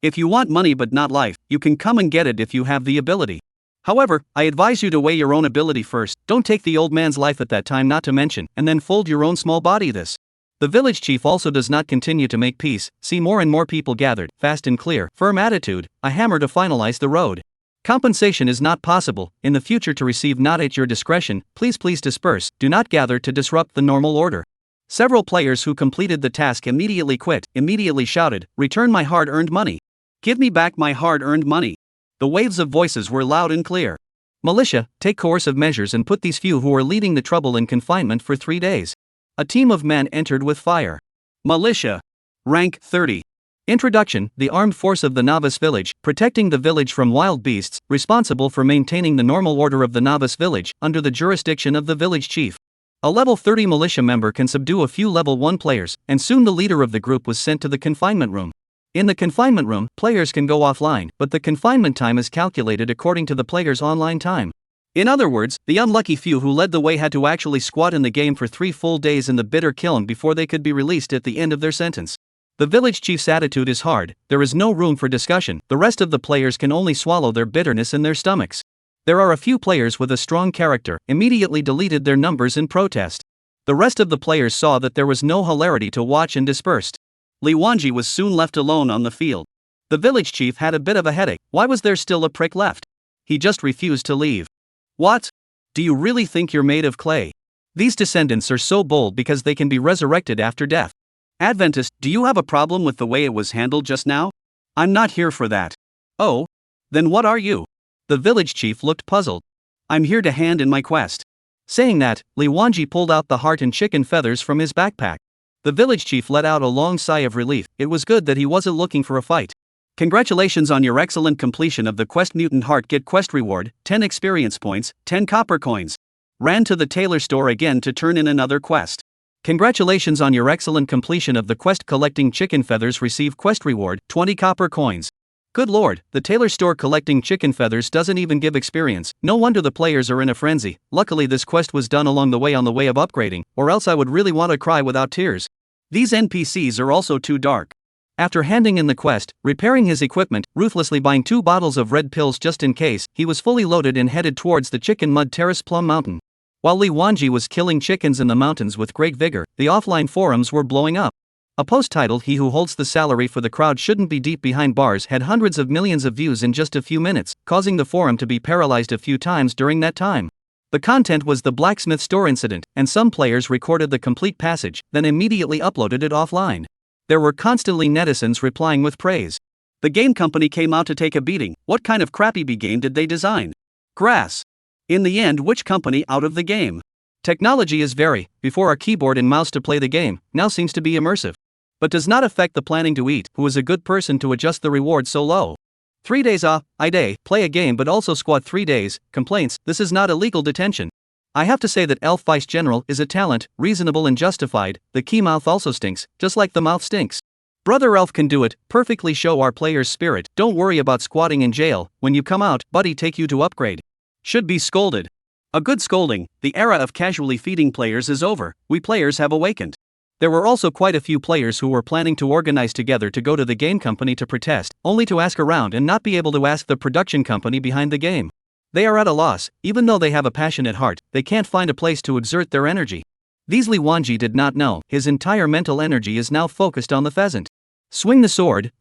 If you want money but not life, you can come and get it if you have the ability. However, I advise you to weigh your own ability first, don't take the old man's life at that time not to mention, and then fold your own small body this. The village chief also does not continue to make peace, see more and more people gathered, fast and clear, firm attitude, a hammer to finalize the road. Compensation is not possible, in the future to receive not at your discretion, please disperse, do not gather to disrupt the normal order. Several players who completed the task immediately quit, immediately shouted, return my hard-earned money. Give me back my hard-earned money. The waves of voices were loud and clear. Militia, take coercive measures and put these few who are leading the trouble in confinement for 3 days. A team of men entered with fire. Militia. Rank 30. Introduction, the armed force of the novice village, protecting the village from wild beasts, responsible for maintaining the normal order of the novice village, under the jurisdiction of the village chief. A level 30 militia member can subdue a few level 1 players, and soon the leader of the group was sent to the confinement room. In the confinement room, players can go offline, but the confinement time is calculated according to the player's online time. In other words, the unlucky few who led the way had to actually squat in the game for 3 full days in the bitter kiln before they could be released at the end of their sentence. The village chief's attitude is hard, there is no room for discussion, the rest of the players can only swallow their bitterness in their stomachs. There are a few players with a strong character, immediately deleted their numbers in protest. The rest of the players saw that there was no hilarity to watch and dispersed. Li Wanji was soon left alone on the field. The village chief had a bit of a headache, why was there still a prick left? He just refused to leave. What? Do you really think you're made of clay? These descendants are so bold because they can be resurrected after death. Adventist, do you have a problem with the way it was handled just now? I'm not here for that. Oh? Then what are you? The village chief looked puzzled. I'm here to hand in my quest. Saying that, Li Wanji pulled out the heart and chicken feathers from his backpack. The village chief let out a long sigh of relief, it was good that he wasn't looking for a fight. Congratulations on your excellent completion of the quest Mutant Heart. Get quest reward, 10 experience points, 10 copper coins. Ran to the tailor store again to turn in another quest. Congratulations on your excellent completion of the quest collecting chicken feathers. Receive quest reward, 20 copper coins. Good lord, the tailor store collecting chicken feathers doesn't even give experience, no wonder the players are in a frenzy. Luckily this quest was done along the way on the way of upgrading, or else I would really want to cry without tears. These NPCs are also too dark. After handing in the quest, repairing his equipment, ruthlessly buying 2 bottles of red pills just in case, he was fully loaded and headed towards the Chicken Mud Terrace Plum Mountain. While Li Wanji was killing chickens in the mountains with great vigor, the offline forums were blowing up. A post titled "He who holds the salary for the crowd shouldn't be deep behind bars" had hundreds of millions of views in just a few minutes, causing the forum to be paralyzed a few times during that time. The content was the blacksmith store incident, and some players recorded the complete passage, then immediately uploaded it offline. There were constantly netizens replying with praise. The game company came out to take a beating. What kind of crappy B game did they design? Grass. In the end, which company out of the game? Technology is very, before a keyboard and mouse to play the game, now seems to be immersive. But does not affect the planning to eat, who is a good person to adjust the reward so low. 3 days off, I day, play a game but also squat 3 days, complaints, this is not illegal detention. I have to say that Elf Vice General is a talent, reasonable and justified, the key mouth also stinks, just like the mouth stinks. Brother Elf can do it, perfectly show our player's spirit, don't worry about squatting in jail, when you come out, buddy take you to upgrade. Should be scolded. A good scolding, the era of casually feeding players is over, we players have awakened. There were also quite a few players who were planning to organize together to go to the game company to protest, only to ask around and not be able to ask the production company behind the game. They are at a loss, even though they have a passionate heart, they can't find a place to exert their energy. These Li Wanji did not know, his entire mental energy is now focused on the pheasant. Swing the sword,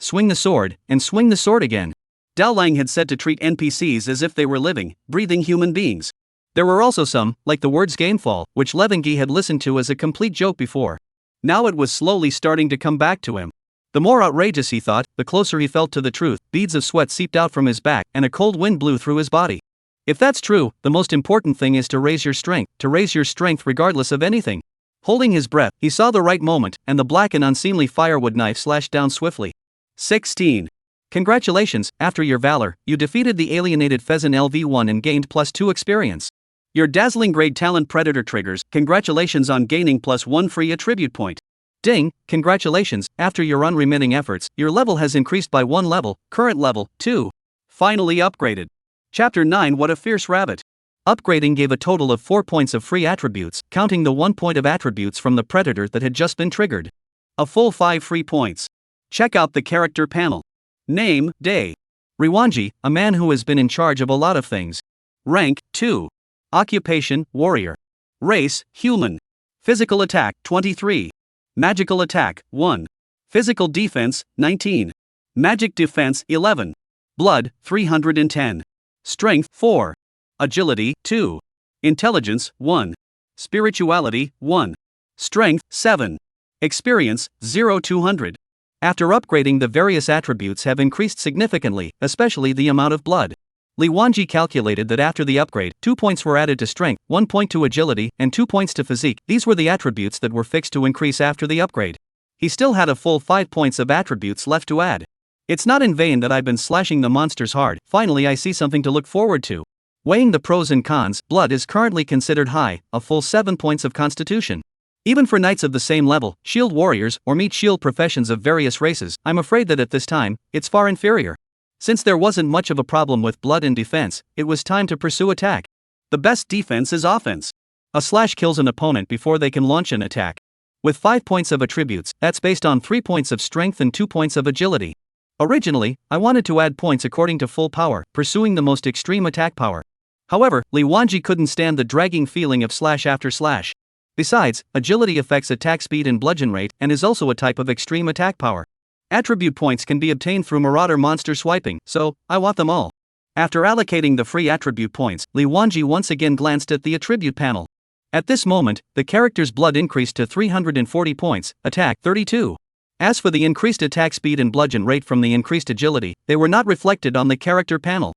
and swing the sword again. Dalong had said to treat NPCs as if they were living, breathing human beings. There were also some, like the words gamefall, which Levengi had listened to as a complete joke before. Now it was slowly starting to come back to him. The more outrageous he thought, the closer he felt to the truth, beads of sweat seeped out from his back and a cold wind blew through his body. If that's true, the most important thing is to raise your strength regardless of anything. Holding his breath, he saw the right moment, and the black and unseemly firewood knife slashed down swiftly. 16. Congratulations, after your valor, you defeated the alienated pheasant LV1 and gained +2 experience. Your dazzling grade talent predator triggers, congratulations on gaining +1 free attribute point. Ding, congratulations, after your unremitting efforts, your level has increased by 1 level, current level, 2. Finally upgraded. Chapter 9 What a Fierce Rabbit. Upgrading gave a total of 4 points of free attributes, counting the 1 point of attributes from the predator that had just been triggered. A full 5 free points. Check out the character panel. Name, Day. Riwanji, a man who has been in charge of a lot of things. Rank, 2. Occupation, warrior. Race, human. Physical attack, 23. Magical attack, 1. Physical defense, 19. Magic defense, 11. Blood, 310. Strength, 4. Agility, 2. Intelligence, 1. Spirituality, 1. Strength, 7. Experience, 0-200. After upgrading, the various attributes have increased significantly, especially the amount of blood. Li Wanji calculated that after the upgrade, 2 points were added to strength, 1 point to agility, and 2 points to physique. These were the attributes that were fixed to increase after the upgrade. He still had a full 5 points of attributes left to add. It's not in vain that I've been slashing the monsters hard, finally I see something to look forward to. Weighing the pros and cons, blood is currently considered high, a full 7 points of constitution. Even for knights of the same level, shield warriors, or meet shield professions of various races, I'm afraid that at this time, it's far inferior. Since there wasn't much of a problem with blood and defense, it was time to pursue attack. The best defense is offense. A slash kills an opponent before they can launch an attack. With 5 points of attributes, that's based on 3 points of strength and 2 points of agility. Originally, I wanted to add points according to full power, pursuing the most extreme attack power. However, Li Wanji couldn't stand the dragging feeling of slash after slash. Besides, agility affects attack speed and bludgeon rate and is also a type of extreme attack power. Attribute points can be obtained through marauder monster swiping, so I want them all. After allocating the free attribute points, Li Wanji once again glanced at the attribute panel. At this moment, the character's blood increased to 340 points, attack 32. As for the increased attack speed and bludgeon rate from the increased agility, they were not reflected on the character panel.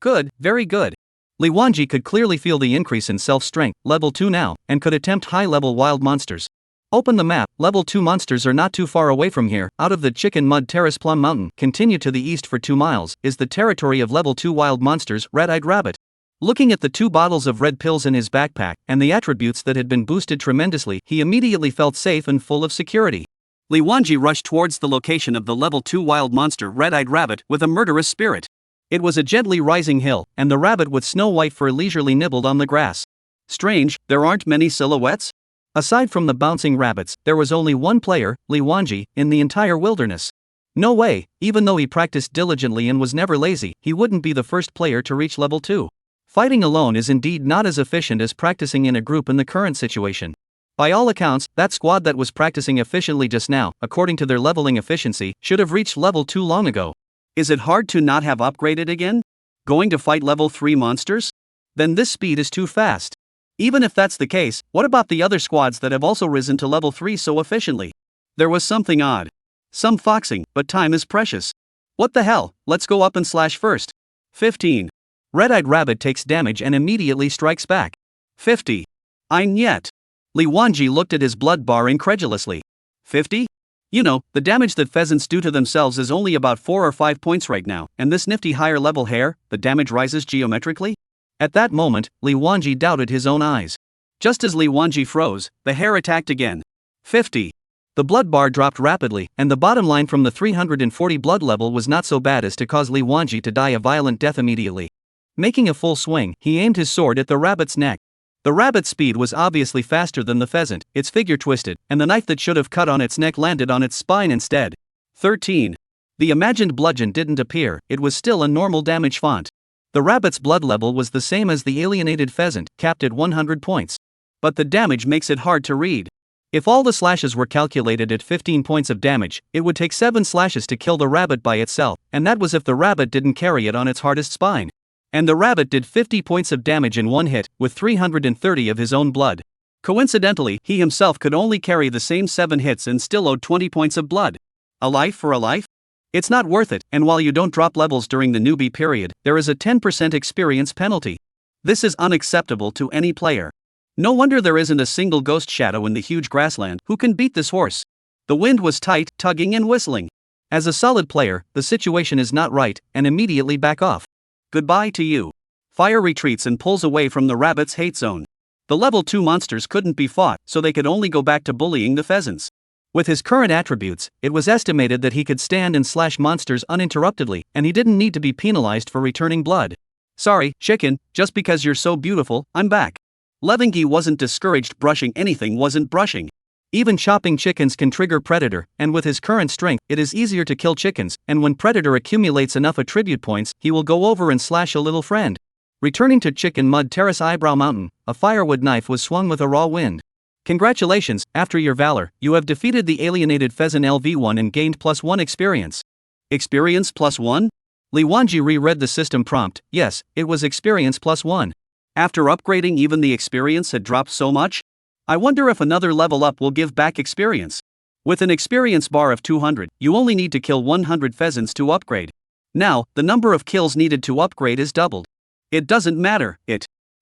Good, very good. Li Wanji could clearly feel the increase in self-strength, level 2 now, and could attempt high-level wild monsters. Open the map, level 2 monsters are not too far away from here. Out of the Chicken Mud Terrace Plum Mountain, continue to the east for 2 miles, is the territory of level 2 wild monsters, Red-Eyed Rabbit. Looking at the 2 bottles of red pills in his backpack, and the attributes that had been boosted tremendously, he immediately felt safe and full of security. Li Wanji rushed towards the location of the level 2 wild monster Red-Eyed Rabbit with a murderous spirit. It was a gently rising hill, and the rabbit with snow white fur leisurely nibbled on the grass. Strange, there aren't many silhouettes? Aside from the bouncing rabbits, there was only one player, Li Wanji, in the entire wilderness. No way, even though he practiced diligently and was never lazy, he wouldn't be the first player to reach level 2. Fighting alone is indeed not as efficient as practicing in a group in the current situation. By all accounts, that squad that was practicing efficiently just now, according to their leveling efficiency, should have reached level 2 long ago. Is it hard to not have upgraded again? Going to fight level 3 monsters? Then this speed is too fast. Even if that's the case, what about the other squads that have also risen to level 3 so efficiently? There was something odd. Some foxing, but time is precious. What the hell, let's go up and slash first. 15. Red-eyed rabbit takes damage and immediately strikes back. 50. Ein yet. Li Wanji looked at his blood bar incredulously. 50? You know, the damage that pheasants do to themselves is only about 4 or 5 points right now, and this nifty higher level hair, the damage rises geometrically? At that moment, Li Wanji doubted his own eyes. Just as Li Wanji froze, the hair attacked again. 50. The blood bar dropped rapidly, and the bottom line from the 340 blood level was not so bad as to cause Li Wanji to die a violent death immediately. Making a full swing, he aimed his sword at the rabbit's neck. The rabbit's speed was obviously faster than the pheasant, its figure twisted, and the knife that should have cut on its neck landed on its spine instead. 13. The imagined bludgeon didn't appear, it was still a normal damage font. The rabbit's blood level was the same as the alienated pheasant, capped at 100 points. But the damage makes it hard to read. If all the slashes were calculated at 15 points of damage, it would take 7 slashes to kill the rabbit by itself, and that was if the rabbit didn't carry it on its hardest spine. And the rabbit did 50 points of damage in one hit, with 330 of his own blood. Coincidentally, he himself could only carry the same 7 hits and still owed 20 points of blood. A life for a life? It's not worth it, and while you don't drop levels during the newbie period, there is a 10% experience penalty. This is unacceptable to any player. No wonder there isn't a single ghost shadow in the huge grassland who can beat this horse. The wind was tight, tugging and whistling. As a solid player, the situation is not right, and immediately back off. Goodbye to you. Fire retreats and pulls away from the rabbit's hate zone. The level 2 monsters couldn't be fought, so they could only go back to bullying the pheasants. With his current attributes, it was estimated that he could stand and slash monsters uninterruptedly, and he didn't need to be penalized for returning blood. Sorry, chicken, just because you're so beautiful, I'm back. Levingi wasn't discouraged. Brushing anything wasn't brushing. Even chopping chickens can trigger Predator, and with his current strength, it is easier to kill chickens, and when Predator accumulates enough attribute points, he will go over and slash a little friend. Returning to Chicken Mud Terrace Eyebrow Mountain, a firewood knife was swung with a raw wind. Congratulations, after your valor, you have defeated the alienated pheasant LV1 and gained +1 experience. Experience +1? Li Wanji reread the system prompt. Yes, it was experience +1. After upgrading, even the experience had dropped so much? I wonder if another level up will give back experience. With an experience bar of 200, you only need to kill 100 pheasants to upgrade. Now, the number of kills needed to upgrade is doubled. It doesn't matter,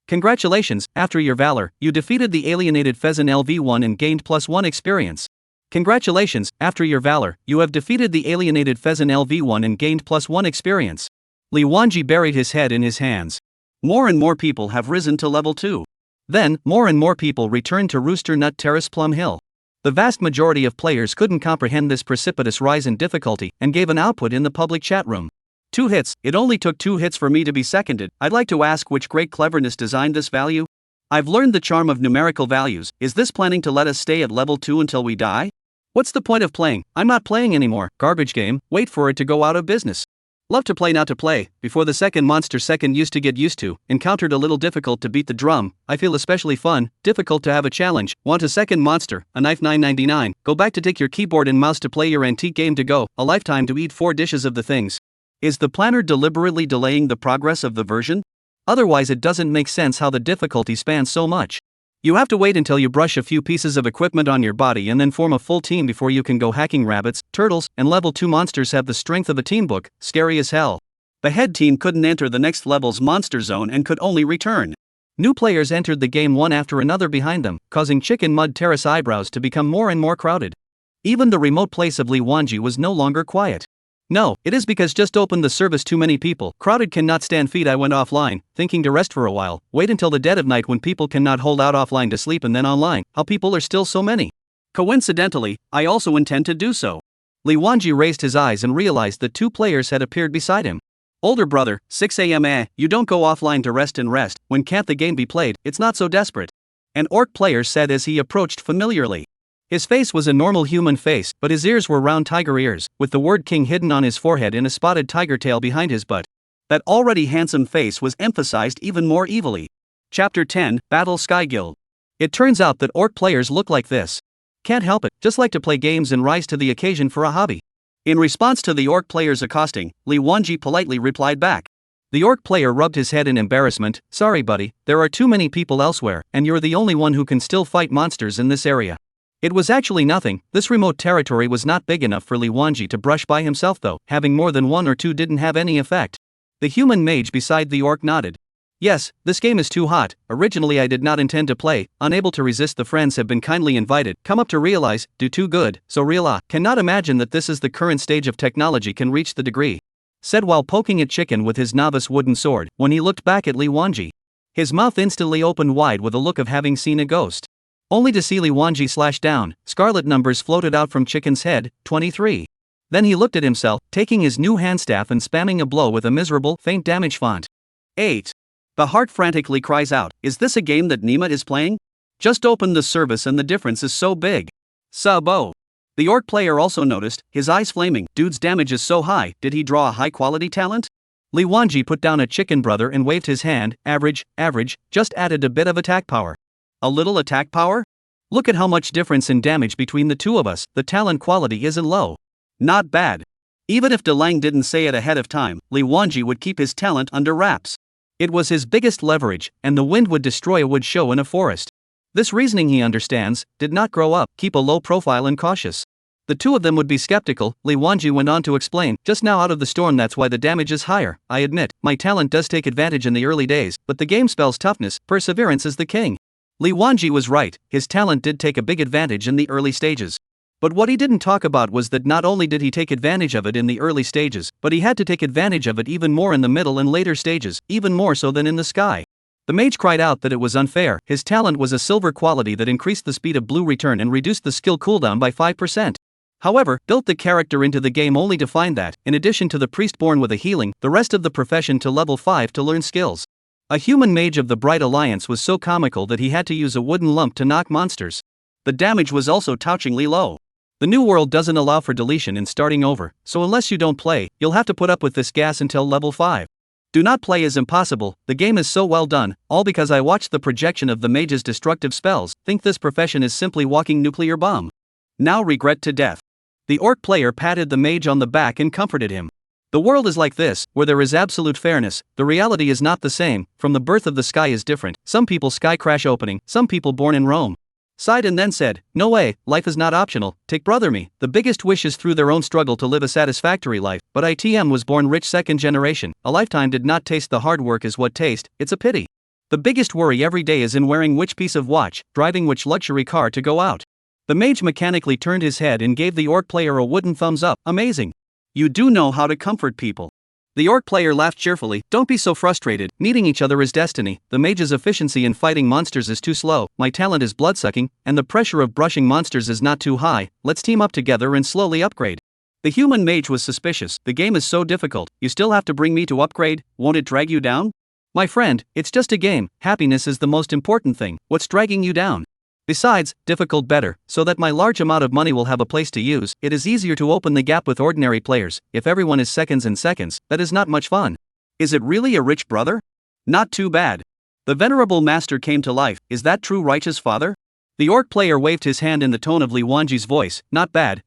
Congratulations, after your valor, you defeated the alienated pheasant LV1 and gained +1 experience. Congratulations, after your valor, you have defeated the alienated pheasant LV1 and gained +1 experience. Li Wanji buried his head in his hands. More and more people have risen to level 2. Then, more and more people returned to Rooster Nut Terrace Plum Hill. The vast majority of players couldn't comprehend this precipitous rise in difficulty and gave an output in the public chat room. 2 hits, it only took 2 hits for me to be seconded. I'd like to ask which great cleverness designed this value? I've learned the charm of numerical values. Is this planning to let us stay at level 2 until we die? What's the point of playing? I'm not playing anymore. Garbage game, wait for it to go out of business. Love to play, not to play. Before the second monster second used to get used to, encountered a little difficult to beat the drum. I feel especially fun, difficult to have a challenge. Want a second monster, a knife $9.99. Go back to take your keyboard and mouse to play your antique game to go, a lifetime to eat 4 dishes of the things. Is the planner deliberately delaying the progress of the version? Otherwise it doesn't make sense how the difficulty spans so much. You have to wait until you brush a few pieces of equipment on your body and then form a full team before you can go hacking rabbits, turtles, and level 2 monsters have the strength of a team book, scary as hell. The head team couldn't enter the next level's monster zone and could only return. New players entered the game one after another behind them, causing Chicken Mud Terrace Eyebrows to become more and more crowded. Even the remote place of Li Wanji was no longer quiet. No, it is because just opened the service too many people, crowded cannot stand feed. I went offline, thinking to rest for a while, wait until the dead of night when people cannot hold out offline to sleep and then online, how people are still so many. Coincidentally, I also intend to do so. Li Wanji raised his eyes and realized that 2 players had appeared beside him. Older brother, 6 a.m. You don't go offline to rest and rest, when can't the game be played, it's not so desperate. An orc player said as he approached familiarly. His face was a normal human face, but his ears were round tiger ears, with the word king hidden on his forehead and a spotted tiger tail behind his butt. That already handsome face was emphasized even more evilly. Chapter 10, Battle Sky Guild. It turns out that orc players look like this. Can't help it, just like to play games and rise to the occasion for a hobby. In response to the orc player's accosting, Li Wanji politely replied back. The orc player rubbed his head in embarrassment. Sorry buddy, there are too many people elsewhere, and you're the only one who can still fight monsters in this area. It was actually nothing. This remote territory was not big enough for Li Wanji to brush by himself though. Having more than one or two didn't have any effect. The human mage beside the orc nodded. Yes, this game is too hot. Originally I did not intend to play, unable to resist. The friends have been kindly invited, come up to realize, do too good, so cannot imagine that this is the current stage of technology can reach the degree. Said while poking at chicken with his novice wooden sword, when he looked back at Li Wanji. His mouth instantly opened wide with a look of having seen a ghost. Only to see Li Wanji slash down, scarlet numbers floated out from chicken's head, 23. Then he looked at himself, taking his new handstaff and spamming a blow with a miserable, faint damage font. 8. The heart frantically cries out, is this a game that Nima is playing? Just opened the service and the difference is so big. Sub-o. The orc player also noticed, his eyes flaming, dude's damage is so high, did he draw a high quality talent? Li Wanji put down a chicken brother and waved his hand, average, just added a bit of attack power. A little attack power? Look at how much difference in damage between the two of us, the talent quality isn't low. Not bad. Even if Dalong didn't say it ahead of time, Li Wanji would keep his talent under wraps. It was his biggest leverage, and the wind would destroy a wood show in a forest. This reasoning he understands, did not grow up, keep a low profile and cautious. The two of them would be skeptical. Li Wanji went on to explain, just now out of the storm, that's why the damage is higher. I admit, my talent does take advantage in the early days, but the game spells toughness, perseverance is the king. Li Wanji was right, his talent did take a big advantage in the early stages. But what he didn't talk about was that not only did he take advantage of it in the early stages, but he had to take advantage of it even more in the middle and later stages, even more so than in the sky. The mage cried out that it was unfair. His talent was a silver quality that increased the speed of blue return and reduced the skill cooldown by 5%. However, built the character into the game only to find that, in addition to the priest born with a healing, the rest of the profession to level 5 to learn skills. A human mage of the Bright Alliance was so comical that he had to use a wooden lump to knock monsters. The damage was also touchingly low. The new world doesn't allow for deletion and starting over, so unless you don't play, you'll have to put up with this gas until level 5. Do not play is impossible, the game is so well done, all because I watched the projection of the mage's destructive spells, think this profession is simply walking nuclear bomb. Now regret to death. The orc player patted the mage on the back and comforted him. The world is like this, where there is absolute fairness, the reality is not the same, from the birth of the sky is different, some people sky crash opening, some people born in Rome. Sighed and then said, no way, life is not optional, take brother me, the biggest wish is through their own struggle to live a satisfactory life, but ITM was born rich second generation, a lifetime did not taste the hard work is what taste, it's a pity. The biggest worry every day is in wearing which piece of watch, driving which luxury car to go out. The mage mechanically turned his head and gave the orc player a wooden thumbs up, amazing. You do know how to comfort people. The orc player laughed cheerfully, don't be so frustrated, meeting each other is destiny, the mage's efficiency in fighting monsters is too slow, my talent is bloodsucking, and the pressure of brushing monsters is not too high, let's team up together and slowly upgrade. The human mage was suspicious, the game is so difficult, you still have to bring me to upgrade, won't it drag you down? My friend, it's just a game, happiness is the most important thing, what's dragging you down? Besides, difficult better, so that my large amount of money will have a place to use, it is easier to open the gap with ordinary players, if everyone is seconds and seconds, that is not much fun. Is it really a rich brother? Not too bad. The venerable master came to life, is that true righteous father? The orc player waved his hand in the tone of Li Wanji's voice, not bad,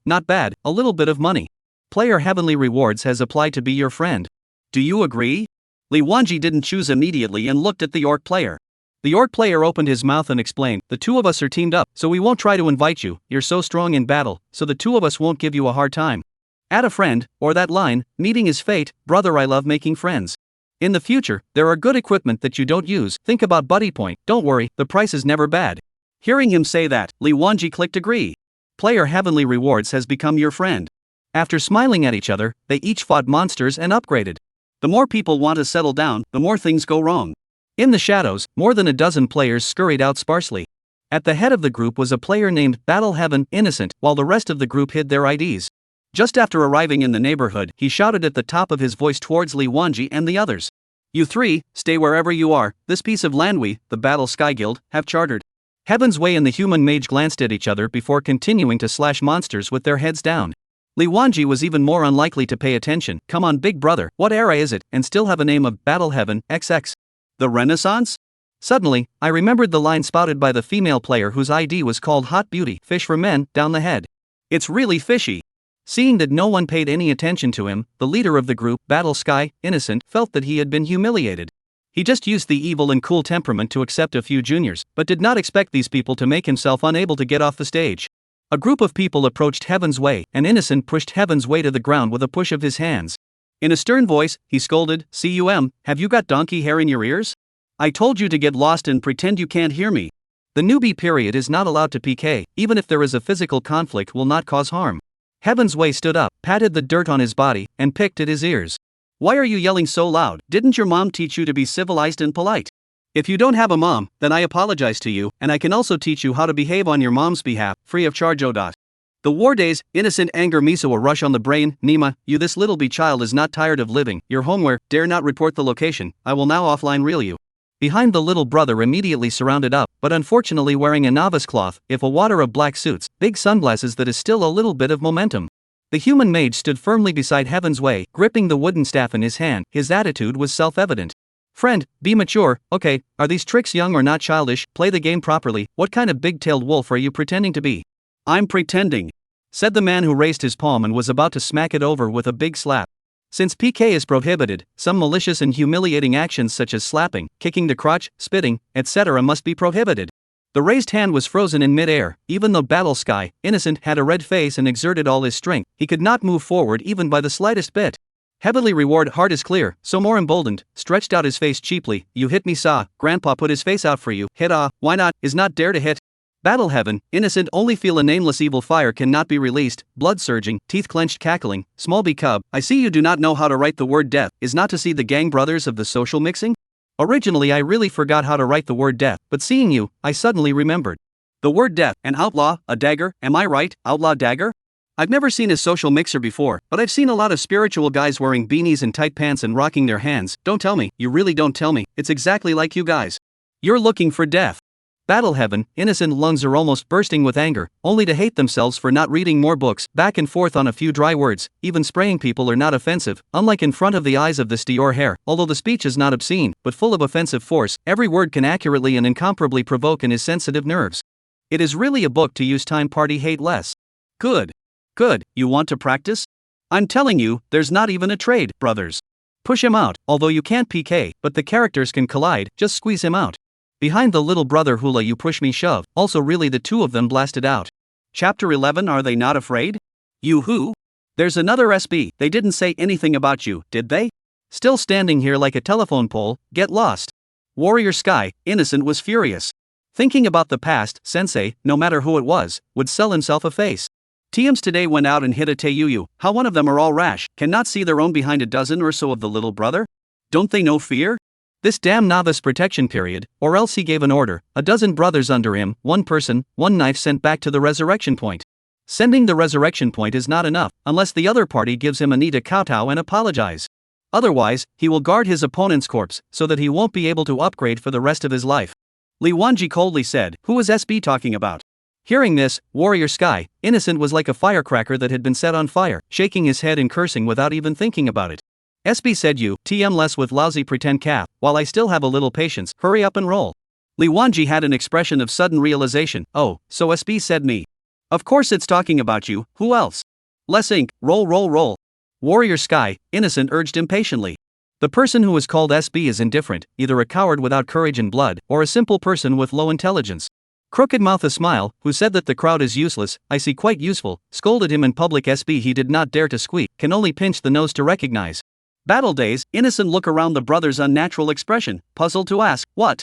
a little bit of money. Player Heavenly Rewards has applied to be your friend. Do you agree? Li Wanji didn't choose immediately and looked at the orc player. The orc player opened his mouth and explained, the two of us are teamed up, so we won't try to invite you, you're so strong in battle, so the two of us won't give you a hard time. Add a friend, or that line, meeting is fate, brother I love making friends. In the future, there are good equipment that you don't use, think about buddy point, don't worry, the price is never bad. Hearing him say that, Li Wanji clicked agree. Player Heavenly Rewards has become your friend. After smiling at each other, they each fought monsters and upgraded. The more people want to settle down, the more things go wrong. In the shadows, more than a dozen players scurried out sparsely. At the head of the group was a player named Battle Heaven Innocent, while the rest of the group hid their IDs. Just after arriving in the neighborhood, he shouted at the top of his voice towards Li Wanji and the others. You three, stay wherever you are, this piece of land we, the Battle Sky Guild, have chartered. Heaven's Way and the human mage glanced at each other before continuing to slash monsters with their heads down. Li Wanji was even more unlikely to pay attention, come on big brother, what era is it, and still have a name of Battle Heaven, XX. The Renaissance? Suddenly, I remembered the line spouted by the female player whose ID was called Hot Beauty, fish for men, down the head. It's really fishy. Seeing that no one paid any attention to him, the leader of the group, Battle Sky, Innocent, felt that he had been humiliated. He just used the evil and cool temperament to accept a few juniors, but did not expect these people to make himself unable to get off the stage. A group of people approached Heaven's Way, and Innocent pushed Heaven's Way to the ground with a push of his hands. In a stern voice, he scolded, "Cum, have you got donkey hair in your ears? I told you to get lost and pretend you can't hear me." The newbie period is not allowed to PK, even if there is a physical conflict will not cause harm. Heaven's Way stood up, patted the dirt on his body, and picked at his ears. "Why are you yelling so loud? Didn't your mom teach you to be civilized and polite? If you don't have a mom, then I apologize to you, and I can also teach you how to behave on your mom's behalf, free of charge. The war days, Innocent anger miso a rush on the brain. "Nima, you this little bee child is not tired of living, your homeware, dare not report the location, I will now offline reel you." Behind the little brother immediately surrounded up, but unfortunately wearing a novice cloth, if a water of black suits, big sunglasses that is still a little bit of momentum. The human mage stood firmly beside Heaven's Way, gripping the wooden staff in his hand, his attitude was self-evident. "Friend, be mature, okay, are these tricks young or not childish, play the game properly, what kind of big-tailed wolf are you pretending to be?" "I'm pretending," said the man who raised his palm and was about to smack it over with a big slap. Since PK is prohibited, some malicious and humiliating actions such as slapping, kicking the crotch, spitting, etc. must be prohibited. The raised hand was frozen in mid-air, even though Battle Sky, Innocent, had a red face and exerted all his strength, he could not move forward even by the slightest bit. Heavily reward heart is clear, so more emboldened, stretched out his face cheaply. "You hit me saw, grandpa put his face out for you, hit why not, is not dare to hit." Battle Heaven, Innocent only feel a nameless evil fire cannot be released, blood surging, teeth clenched cackling, "Small bee cub, I see you do not know how to write the word death, is not to see the gang brothers of the social mixing? Originally I really forgot how to write the word death, but seeing you, I suddenly remembered. The word death, an outlaw, a dagger, am I right, outlaw dagger? I've never seen a social mixer before, but I've seen a lot of spiritual guys wearing beanies and tight pants and rocking their hands. Don't tell me, you really don't tell me, it's exactly like you guys. You're looking for death." Battle Heaven, Innocent lungs are almost bursting with anger, only to hate themselves for not reading more books, back and forth on a few dry words, even spraying people are not offensive, unlike in front of the eyes of this Dior hair, although the speech is not obscene, but full of offensive force, every word can accurately and incomparably provoke in his sensitive nerves. It is really a book to use time party hate less. Good. Good, you want to practice? I'm telling you, there's not even a trade, brothers. Push him out, although you can't PK, but the characters can collide, just squeeze him out. Behind the little brother hula you push me shove, also really the two of them blasted out. Chapter 11 Are they not afraid? You who? There's another SB, they didn't say anything about you, did they? Still standing here like a telephone pole, get lost. Warrior Sky, Innocent was furious. Thinking about the past, Sensei, no matter who it was, would sell himself a face. TMs today went out and hit a Teiyuyu, how one of them are all rash, cannot see their own behind a dozen or so of the little brother? Don't they know fear? This damn novice protection period, or else he gave an order, a dozen brothers under him, one person, one knife sent back to the resurrection point. Sending the resurrection point is not enough, unless the other party gives him a need to kowtow and apologize. Otherwise, he will guard his opponent's corpse, so that he won't be able to upgrade for the rest of his life. Li Wanji coldly said, "Who is SB talking about?" Hearing this, Warrior Sky, Innocent was like a firecracker that had been set on fire, shaking his head and cursing without even thinking about it. SB said you, TM less with lousy pretend cap, while I still have a little patience, hurry up and roll. Li Wanji had an expression of sudden realization, oh, so SB said me. Of course it's talking about you, who else? Less ink, roll roll roll. Warrior Sky, Innocent urged impatiently. The person who is called SB is indifferent, either a coward without courage and blood, or a simple person with low intelligence. Crooked Mouth a Smile, who said that the crowd is useless, I see quite useful, scolded him in public. SB he did not dare to squeak, can only pinch the nose to recognize. Battle days, Innocent look around the brother's unnatural expression, puzzled to ask, what?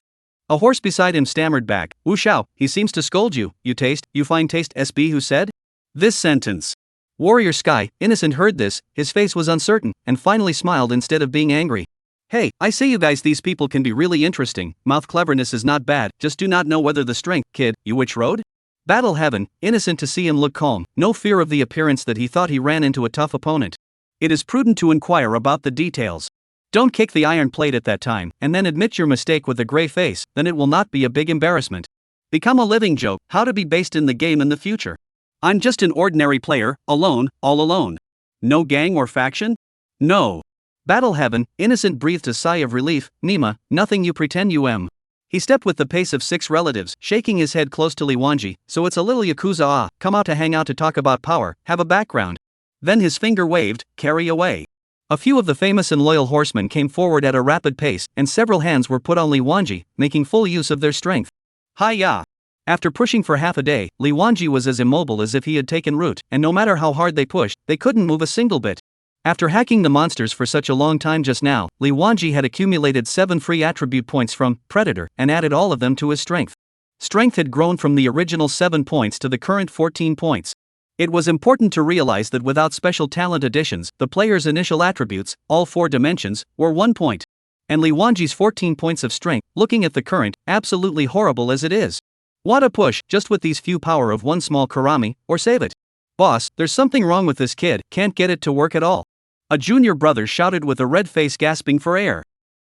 A horse beside him stammered back, Wu Shao, he seems to scold you, you find taste. SB who said? This sentence. Warrior Sky, Innocent heard this, his face was uncertain, and finally smiled instead of being angry. Hey, I say you guys, these people can be really interesting, mouth cleverness is not bad, just do not know whether the strength, kid, you which road? Battle Heaven, Innocent to see him look calm, no fear of the appearance that he thought he ran into a tough opponent. It is prudent to inquire about the details. Don't kick the iron plate at that time, and then admit your mistake with a grey face, then it will not be a big embarrassment. Become a living joke, how to be based in the game in the future. I'm just an ordinary player, alone, all alone. No gang or faction? No. Battle Heaven, Innocent breathed a sigh of relief, Nima, nothing you pretend He stepped with the pace of 6 relatives, shaking his head close to Li Wanji, so it's a little Yakuza come out to hang out to talk about power, have a background. Then his finger waved, carry away. A few of the famous and loyal horsemen came forward at a rapid pace, and several hands were put on Li Wanji, making full use of their strength. Hi-ya! After pushing for half a day, Li Wanji was as immobile as if he had taken root, and no matter how hard they pushed, they couldn't move a single bit. After hacking the monsters for such a long time just now, Li Wanji had accumulated 7 free attribute points from Predator and added all of them to his strength. Strength had grown from the original 7 points to the current 14 points. It was important to realize that without special talent additions, the player's initial attributes, all 4 dimensions, were 1 point. And Li Wanji's 14 points of strength, looking at the current, absolutely horrible as it is. What a push, just with these few power of 1 small Karami, or save it. Boss, there's something wrong with this kid, can't get it to work at all. A junior brother shouted with a red face gasping for air.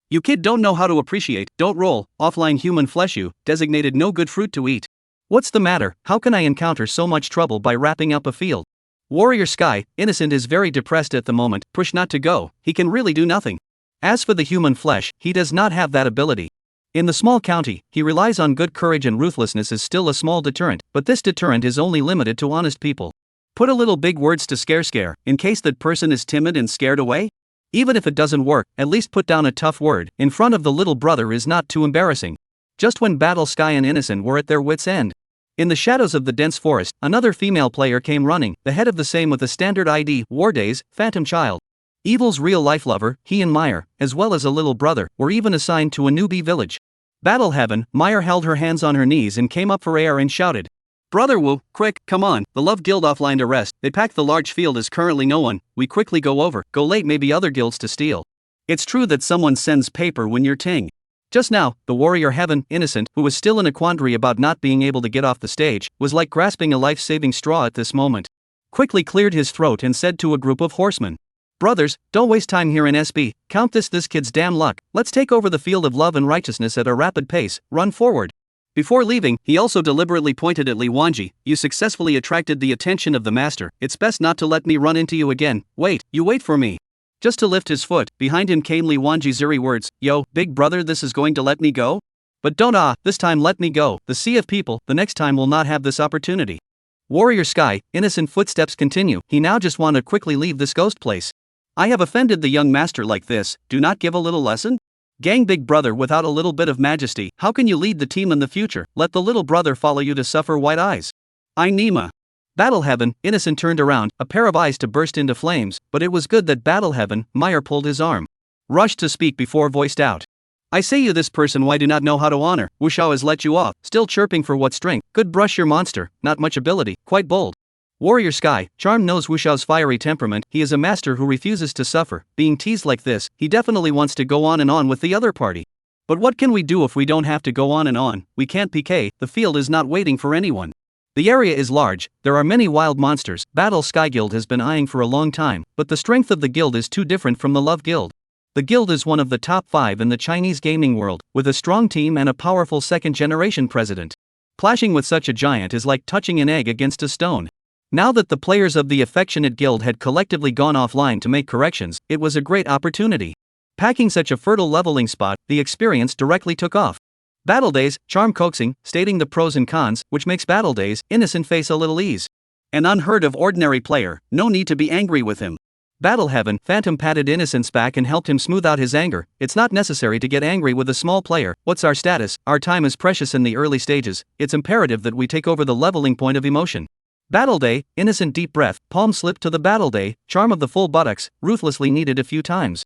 You kid don't know how to appreciate, don't roll, offline human flesh you, designated no good fruit to eat. What's the matter, how can I encounter so much trouble by wrapping up a field? Warrior Sky, innocent is very depressed at the moment, push not to go, he can really do nothing. As for the human flesh, he does not have that ability. In the small county, he relies on good courage and ruthlessness is still a small deterrent, but this deterrent is only limited to honest people. Put a little big words to scare, in case that person is timid and scared away? Even if it doesn't work, at least put down a tough word, in front of the little brother is not too embarrassing. Just when Battle Sky and Innocent were at their wits' end. In the shadows of the dense forest, another female player came running, the head of the same with a standard ID, War Days, Phantom Child. Evil's real-life lover, he and Meyer, as well as a little brother, were even assigned to a newbie village. Battle Heaven, Meyer held her hands on her knees and came up for air and shouted. Brother Wu, quick, come on, the Love Guild offline to rest, they packed the large field as currently no one, we quickly go over, go late maybe other guilds to steal. It's true that someone sends paper when you're ting. Just now, the Warrior Heaven, Innocent, who was still in a quandary about not being able to get off the stage, was like grasping a life-saving straw at this moment. Quickly cleared his throat and said to a group of horsemen. Brothers, don't waste time here in SB, count this kid's damn luck, let's take over the field of love and righteousness at a rapid pace, run forward. Before leaving, he also deliberately pointed at Li Wanji, you successfully attracted the attention of the master, it's best not to let me run into you again, you wait for me. Just to lift his foot, behind him came Li Wanji's eerie words, yo, big brother this is going to let me go? But don't this time let me go, the sea of people, the next time will not have this opportunity. Warrior Sky, Innocent footsteps continue, he now just want to quickly leave this ghost place. I have offended the young master like this, do not give a little lesson? Gang big brother without a little bit of majesty, how can you lead the team in the future, let the little brother follow you to suffer white eyes? I Nima. Battle Heaven, Innocent turned around, a pair of eyes to burst into flames, but it was good that Battle Heaven, Meyer pulled his arm. Rushed to speak before voiced out. I say you this person why do not know how to honor, Wushao has let you off, still chirping for what strength, good brush your monster, not much ability, quite bold. Warrior Sky, Charm knows Wushao's fiery temperament, he is a master who refuses to suffer, being teased like this, he definitely wants to go on and on with the other party. But what can we do if we don't have to go on and on, we can't PK, the field is not waiting for anyone. The area is large, there are many wild monsters, Battle Sky Guild has been eyeing for a long time, but the strength of the guild is too different from the Love Guild. The guild is one of the top 5 in the Chinese gaming world, with a strong team and a powerful second-generation president. Clashing with such a giant is like touching an egg against a stone. Now that the players of the affectionate guild had collectively gone offline to make corrections, it was a great opportunity. Packing such a fertile leveling spot, the experience directly took off. Battle Days, Charm coaxing, stating the pros and cons, which makes Battle Days, Innocent face a little ease. An unheard of ordinary player, no need to be angry with him. Battle Heaven, Phantom patted Innocent's back and helped him smooth out his anger, it's not necessary to get angry with a small player, what's our status, our time is precious in the early stages, it's imperative that we take over the leveling point of emotion. Battle Day, Innocent deep breath, palm slipped to the Battle Day, charm of the full buttocks, ruthlessly kneaded a few times.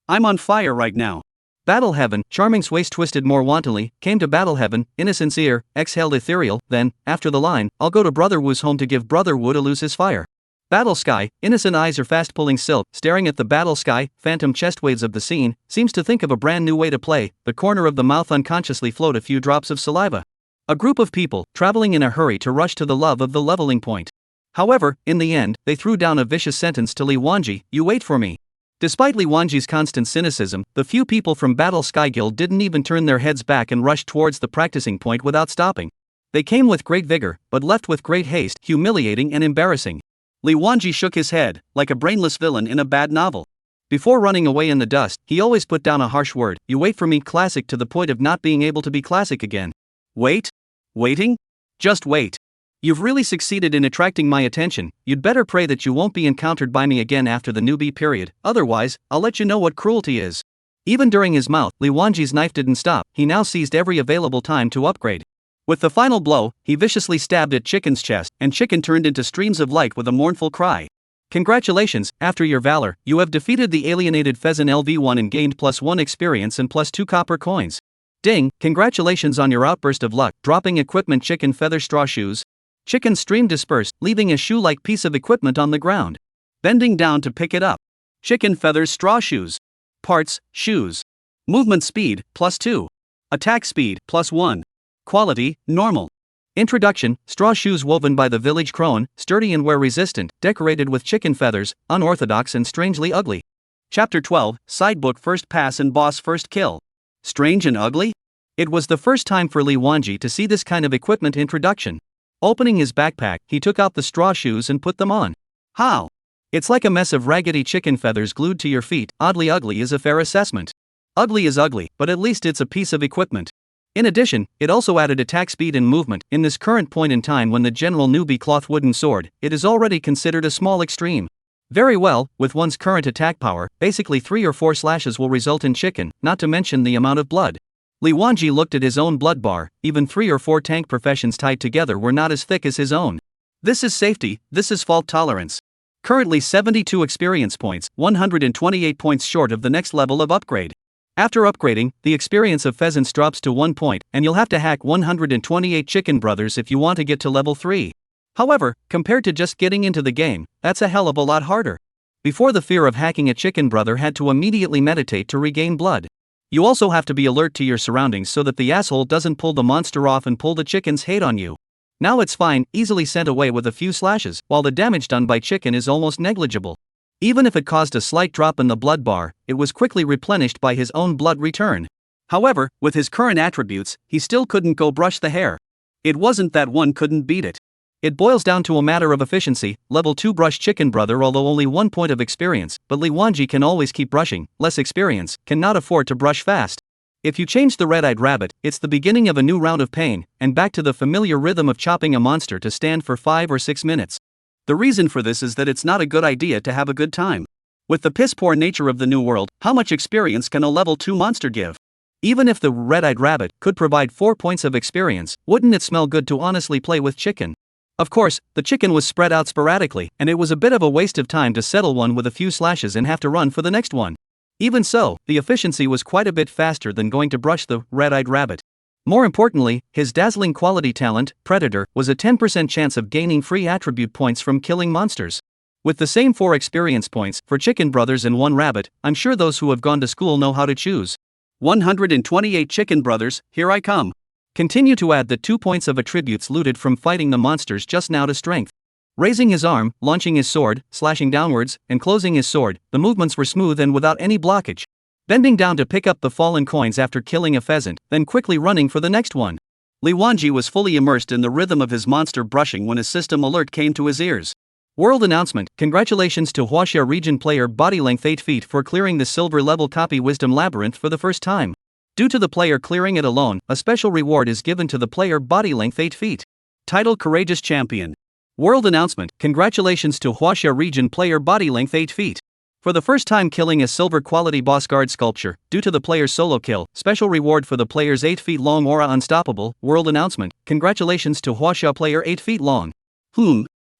I'm on fire right now. Battle Heaven, Charming's waist twisted more wantonly, came to Battle Heaven, Innocent's ear, exhaled ethereal, then, after the line, I'll go to Brother Wu's home to give Brother Wu to lose his fire. Battle Sky, Innocent eyes are fast pulling silk, staring at the Battle Sky, phantom chest waves of the scene, seems to think of a brand new way to play, the corner of the mouth unconsciously flowed a few drops of saliva. A group of people, traveling in a hurry to rush to the love of the leveling point. However, in the end, they threw down a vicious sentence to Li Wanji, you wait for me. Despite Li Wanji's constant cynicism, the few people from Battle Sky Guild didn't even turn their heads back and rushed towards the practicing point without stopping. They came with great vigor, but left with great haste, humiliating and embarrassing. Li Wanji shook his head, like a brainless villain in a bad novel. Before running away in the dust, he always put down a harsh word, you wait for me, classic to the point of not being able to be classic again. Wait? Waiting? Just wait. You've really succeeded in attracting my attention, you'd better pray that you won't be encountered by me again after the newbie period, otherwise, I'll let you know what cruelty is. Even during his mouth, Li Wanji's knife didn't stop, he now seized every available time to upgrade. With the final blow, he viciously stabbed at Chicken's chest, and Chicken turned into streams of light with a mournful cry. Congratulations, after your valor, you have defeated the alienated Pheasant LV1 and gained +1 experience and +2 copper coins. Ding, congratulations on your outburst of luck, dropping equipment. Chicken feather straw shoes. Chicken's stream dispersed, leaving a shoe-like piece of equipment on the ground. Bending down to pick it up. Chicken feathers straw shoes. Parts, shoes. Movement speed, +2. Attack speed, +1. Quality, normal. Introduction, straw shoes woven by the village crone, sturdy and wear-resistant, decorated with chicken feathers, unorthodox and strangely ugly. Chapter 12, Sidebook First Pass and Boss First Kill. Strange and ugly? It was the first time for Li Wanji to see this kind of equipment introduction. Opening his backpack, he took out the straw shoes and put them on. How? It's like a mess of raggedy chicken feathers glued to your feet. Oddly ugly is a fair assessment. Ugly is ugly, but at least it's a piece of equipment. In addition, it also added attack speed and movement. In this current point in time when the general newbie cloth wooden sword, it is already considered a small extreme. Very well, with one's current attack power, basically 3 or 4 slashes will result in chicken, not to mention the amount of blood. Li Wanji looked at his own blood bar. Even 3 or 4 tank professions tied together were not as thick as his own. This is safety, this is fault tolerance. Currently 72 experience points, 128 points short of the next level of upgrade. After upgrading, the experience of pheasants drops to 1 point, and you'll have to hack 128 chicken brothers if you want to get to level 3. However, compared to just getting into the game, that's a hell of a lot harder. Before, the fear of hacking a chicken brother had to immediately meditate to regain blood. You also have to be alert to your surroundings so that the asshole doesn't pull the monster off and pull the chicken's hate on you. Now it's fine, easily sent away with a few slashes, while the damage done by chicken is almost negligible. Even if it caused a slight drop in the blood bar, it was quickly replenished by his own blood return. However, with his current attributes, he still couldn't go brush the hair. It wasn't that one couldn't beat it. It boils down to a matter of efficiency. Level 2 brush chicken brother, although only 1 point of experience, but Li Wanji can always keep brushing. Less experience, cannot afford to brush fast. If you change the red-eyed rabbit, it's the beginning of a new round of pain, and back to the familiar rhythm of chopping a monster to stand for 5 or 6 minutes. The reason for this is that it's not a good idea to have a good time. With the piss-poor nature of the new world, how much experience can a level 2 monster give? Even if the red-eyed rabbit could provide 4 points of experience, wouldn't it smell good to honestly play with chicken? Of course, the chicken was spread out sporadically, and it was a bit of a waste of time to settle one with a few slashes and have to run for the next one. Even so, the efficiency was quite a bit faster than going to brush the red-eyed rabbit. More importantly, his dazzling quality talent, Predator, was a 10% chance of gaining free attribute points from killing monsters. With the same 4 experience points for chicken brothers and 1 rabbit, I'm sure those who have gone to school know how to choose. 128 chicken brothers, here I come. Continue to add the 2 points of attributes looted from fighting the monsters just now to strength. Raising his arm, launching his sword, slashing downwards, and closing his sword, the movements were smooth and without any blockage. Bending down to pick up the fallen coins after killing a pheasant, then quickly running for the next one. Li Wanji was fully immersed in the rhythm of his monster brushing when a system alert came to his ears. World announcement: congratulations to Huaxia region player body length 8 feet for clearing the silver level copy Wisdom Labyrinth for the first time. Due to the player clearing it alone, a special reward is given to the player body length 8 feet. Title: Courageous Champion. World announcement: congratulations to Huaxia region player body length 8 feet. For the first time killing a silver quality boss guard sculpture, due to the player's solo kill, special reward for the player's 8 feet long aura unstoppable. World announcement: congratulations to Huaxia player 8 feet long.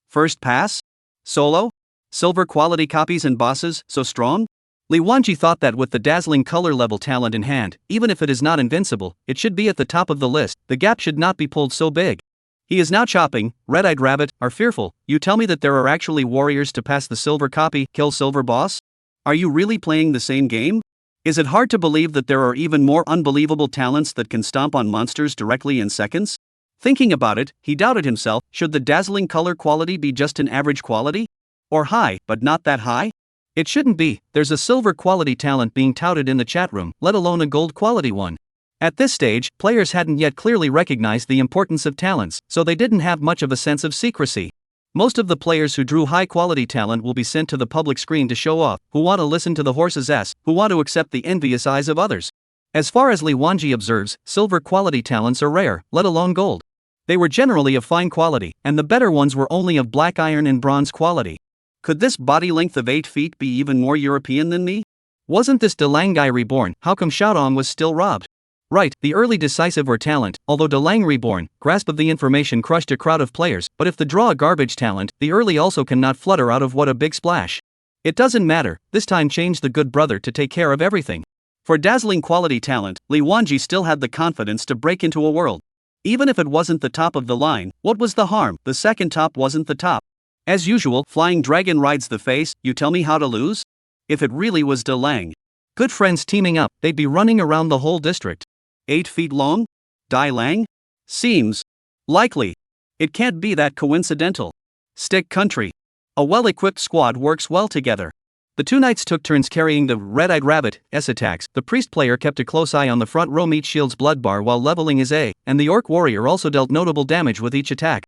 First pass? Solo? Silver quality copies and bosses, so strong? Li Wanji thought that with the dazzling color level talent in hand, even if it is not invincible, it should be at the top of the list. The gap should not be pulled so big. He is now chopping. Red-eyed rabbit, are fearful. You tell me that there are actually warriors to pass the silver copy, kill silver boss? Are you really playing the same game? Is it hard to believe that there are even more unbelievable talents that can stomp on monsters directly in seconds? Thinking about it, he doubted himself. Should the dazzling color quality be just an average quality? Or high, but not that high? It shouldn't be. There's a silver quality talent being touted in the chat room, let alone a gold quality one. At this stage, players hadn't yet clearly recognized the importance of talents, so they didn't have much of a sense of secrecy. Most of the players who drew high-quality talent will be sent to the public screen to show off, who want to listen to the horse's ass, who want to accept the envious eyes of others. As far as Li Wanji observes, silver quality talents are rare, let alone gold. They were generally of fine quality, and the better ones were only of black iron and bronze quality. Could this body length of 8 feet be even more European than me? Wasn't this Dalong guy reborn? How come Showdown was still robbed? Right, the early decisive or talent, although Dalong reborn, grasp of the information crushed a crowd of players, but if the draw a garbage talent, the early also cannot flutter out of what a big splash. It doesn't matter, this time change the good brother to take care of everything. For dazzling quality talent, Li Wanji still had the confidence to break into a world. Even if it wasn't the top of the line, what was the harm? The second top wasn't the top. As usual, flying dragon rides the face, you tell me how to lose? If it really was Dalong. Good friends teaming up, they'd be running around the whole district. 8 feet long? Dalong? Seems likely. It can't be that coincidental. Stick country. A well-equipped squad works well together. The two knights took turns carrying the red-eyed rabbit S attacks. The priest player kept a close eye on the front row meat shield's blood bar while leveling his A, and the orc warrior also dealt notable damage with each attack.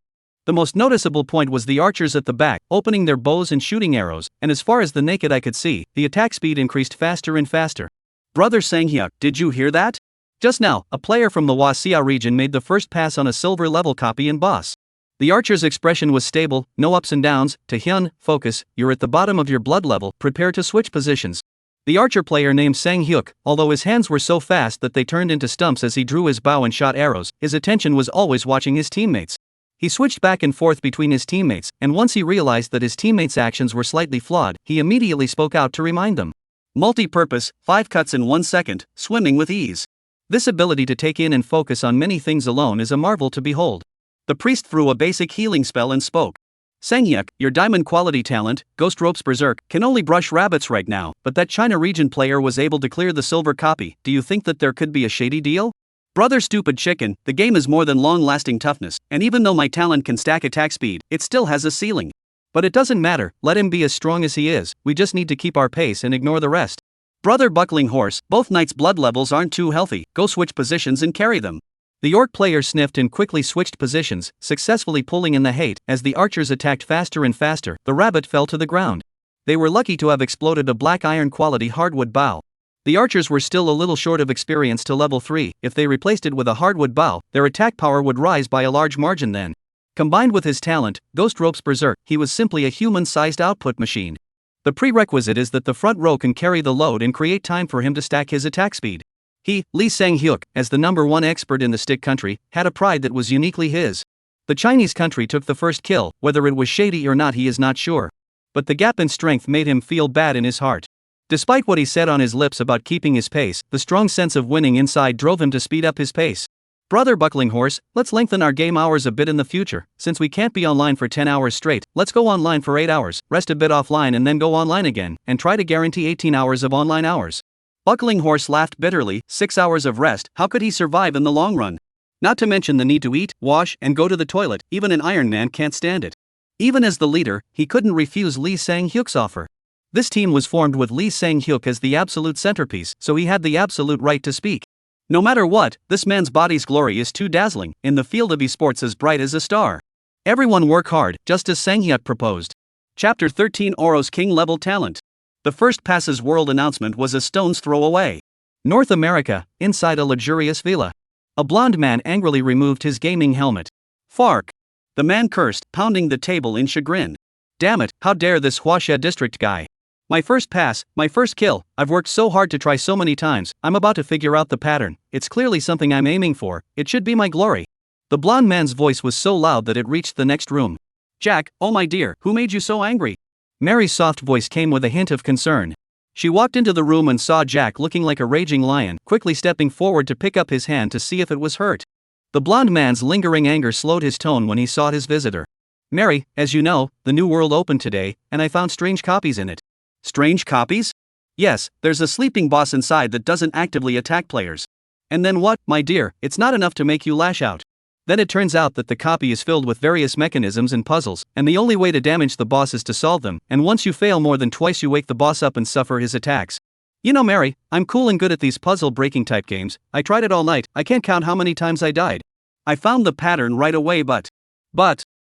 The most noticeable point was the archers at the back, opening their bows and shooting arrows, and as far as the naked eye could see, the attack speed increased faster and faster. Brother Sanghyuk, did you hear that? Just now, a player from the Wasia region made the first pass on a silver level copy in boss. The archer's expression was stable, no ups and downs. Taehyun, focus, you're at the bottom of your blood level, prepare to switch positions. The archer player named Sanghyuk, although his hands were so fast that they turned into stumps as he drew his bow and shot arrows, his attention was always watching his teammates. He switched back and forth between his teammates, and once he realized that his teammates' actions were slightly flawed, he immediately spoke out to remind them. Multi-purpose, 5 cuts in 1 second, swimming with ease. This ability to take in and focus on many things alone is a marvel to behold. The priest threw a basic healing spell and spoke. Sanghyuk, your diamond quality talent, Ghost Ropes Berserk, can only brush rabbits right now, but that China region player was able to clear the silver copy. Do you think that there could be a shady deal? Brother stupid chicken, the game is more than long-lasting toughness, and even though my talent can stack attack speed, it still has a ceiling. But it doesn't matter, let him be as strong as he is, we just need to keep our pace and ignore the rest. Brother Buckling Horse, both knights' blood levels aren't too healthy, go switch positions and carry them. The orc player sniffed and quickly switched positions, successfully pulling in the hate. As the archers attacked faster and faster, the rabbit fell to the ground. They were lucky to have exploded a black iron quality hardwood bow. The archers were still a little short of experience to level 3, if they replaced it with a hardwood bow, their attack power would rise by a large margin then. Combined with his talent, Ghost Ropes Berserk, he was simply a human-sized output machine. The prerequisite is that the front row can carry the load and create time for him to stack his attack speed. He, Lee Sang-hyuk, as the #1 expert in the stick country, had a pride that was uniquely his. The Chinese country took the first kill, whether it was shady or not he is not sure. But the gap in strength made him feel bad in his heart. Despite what he said on his lips about keeping his pace, the strong sense of winning inside drove him to speed up his pace. Brother Buckling Horse, let's lengthen our game hours a bit in the future. Since we can't be online for 10 hours straight, let's go online for 8 hours, rest a bit offline and then go online again, and try to guarantee 18 hours of online hours. Buckling Horse laughed bitterly. 6 hours of rest, how could he survive in the long run? Not to mention the need to eat, wash, and go to the toilet, even an Iron Man can't stand it. Even as the leader, he couldn't refuse Lee Sang-hyuk's offer. This team was formed with Lee Sang-hyuk as the absolute centerpiece, so he had the absolute right to speak. No matter what, this man's body's glory is too dazzling, in the field of esports as bright as a star. Everyone work hard, just as Sanghyuk proposed. Chapter 13 Oro's King Level Talent. The first passes world announcement was a stone's throw away. North America, inside a luxurious villa. A blond man angrily removed his gaming helmet. Fark. The man cursed, pounding the table in chagrin. Damn it, how dare this Huaxia district guy. My first pass, my first kill, I've worked so hard to try so many times, I'm about to figure out the pattern, it's clearly something I'm aiming for, it should be my glory. The blond man's voice was so loud that it reached the next room. Jack, oh my dear, who made you so angry? Mary's soft voice came with a hint of concern. She walked into the room and saw Jack looking like a raging lion, quickly stepping forward to pick up his hand to see if it was hurt. The blond man's lingering anger slowed his tone when he saw his visitor. Mary, as you know, the new world opened today, and I found strange copies in it. Strange copies? Yes, there's a sleeping boss inside that doesn't actively attack players. And then what, my dear, it's not enough to make you lash out. Then it turns out that the copy is filled with various mechanisms and puzzles, and the only way to damage the boss is to solve them, and once you fail more than twice you wake the boss up and suffer his attacks. You know Mary, I'm cool and good at these puzzle-breaking type games, I tried it all night, I can't count how many times I died. I found the pattern right away but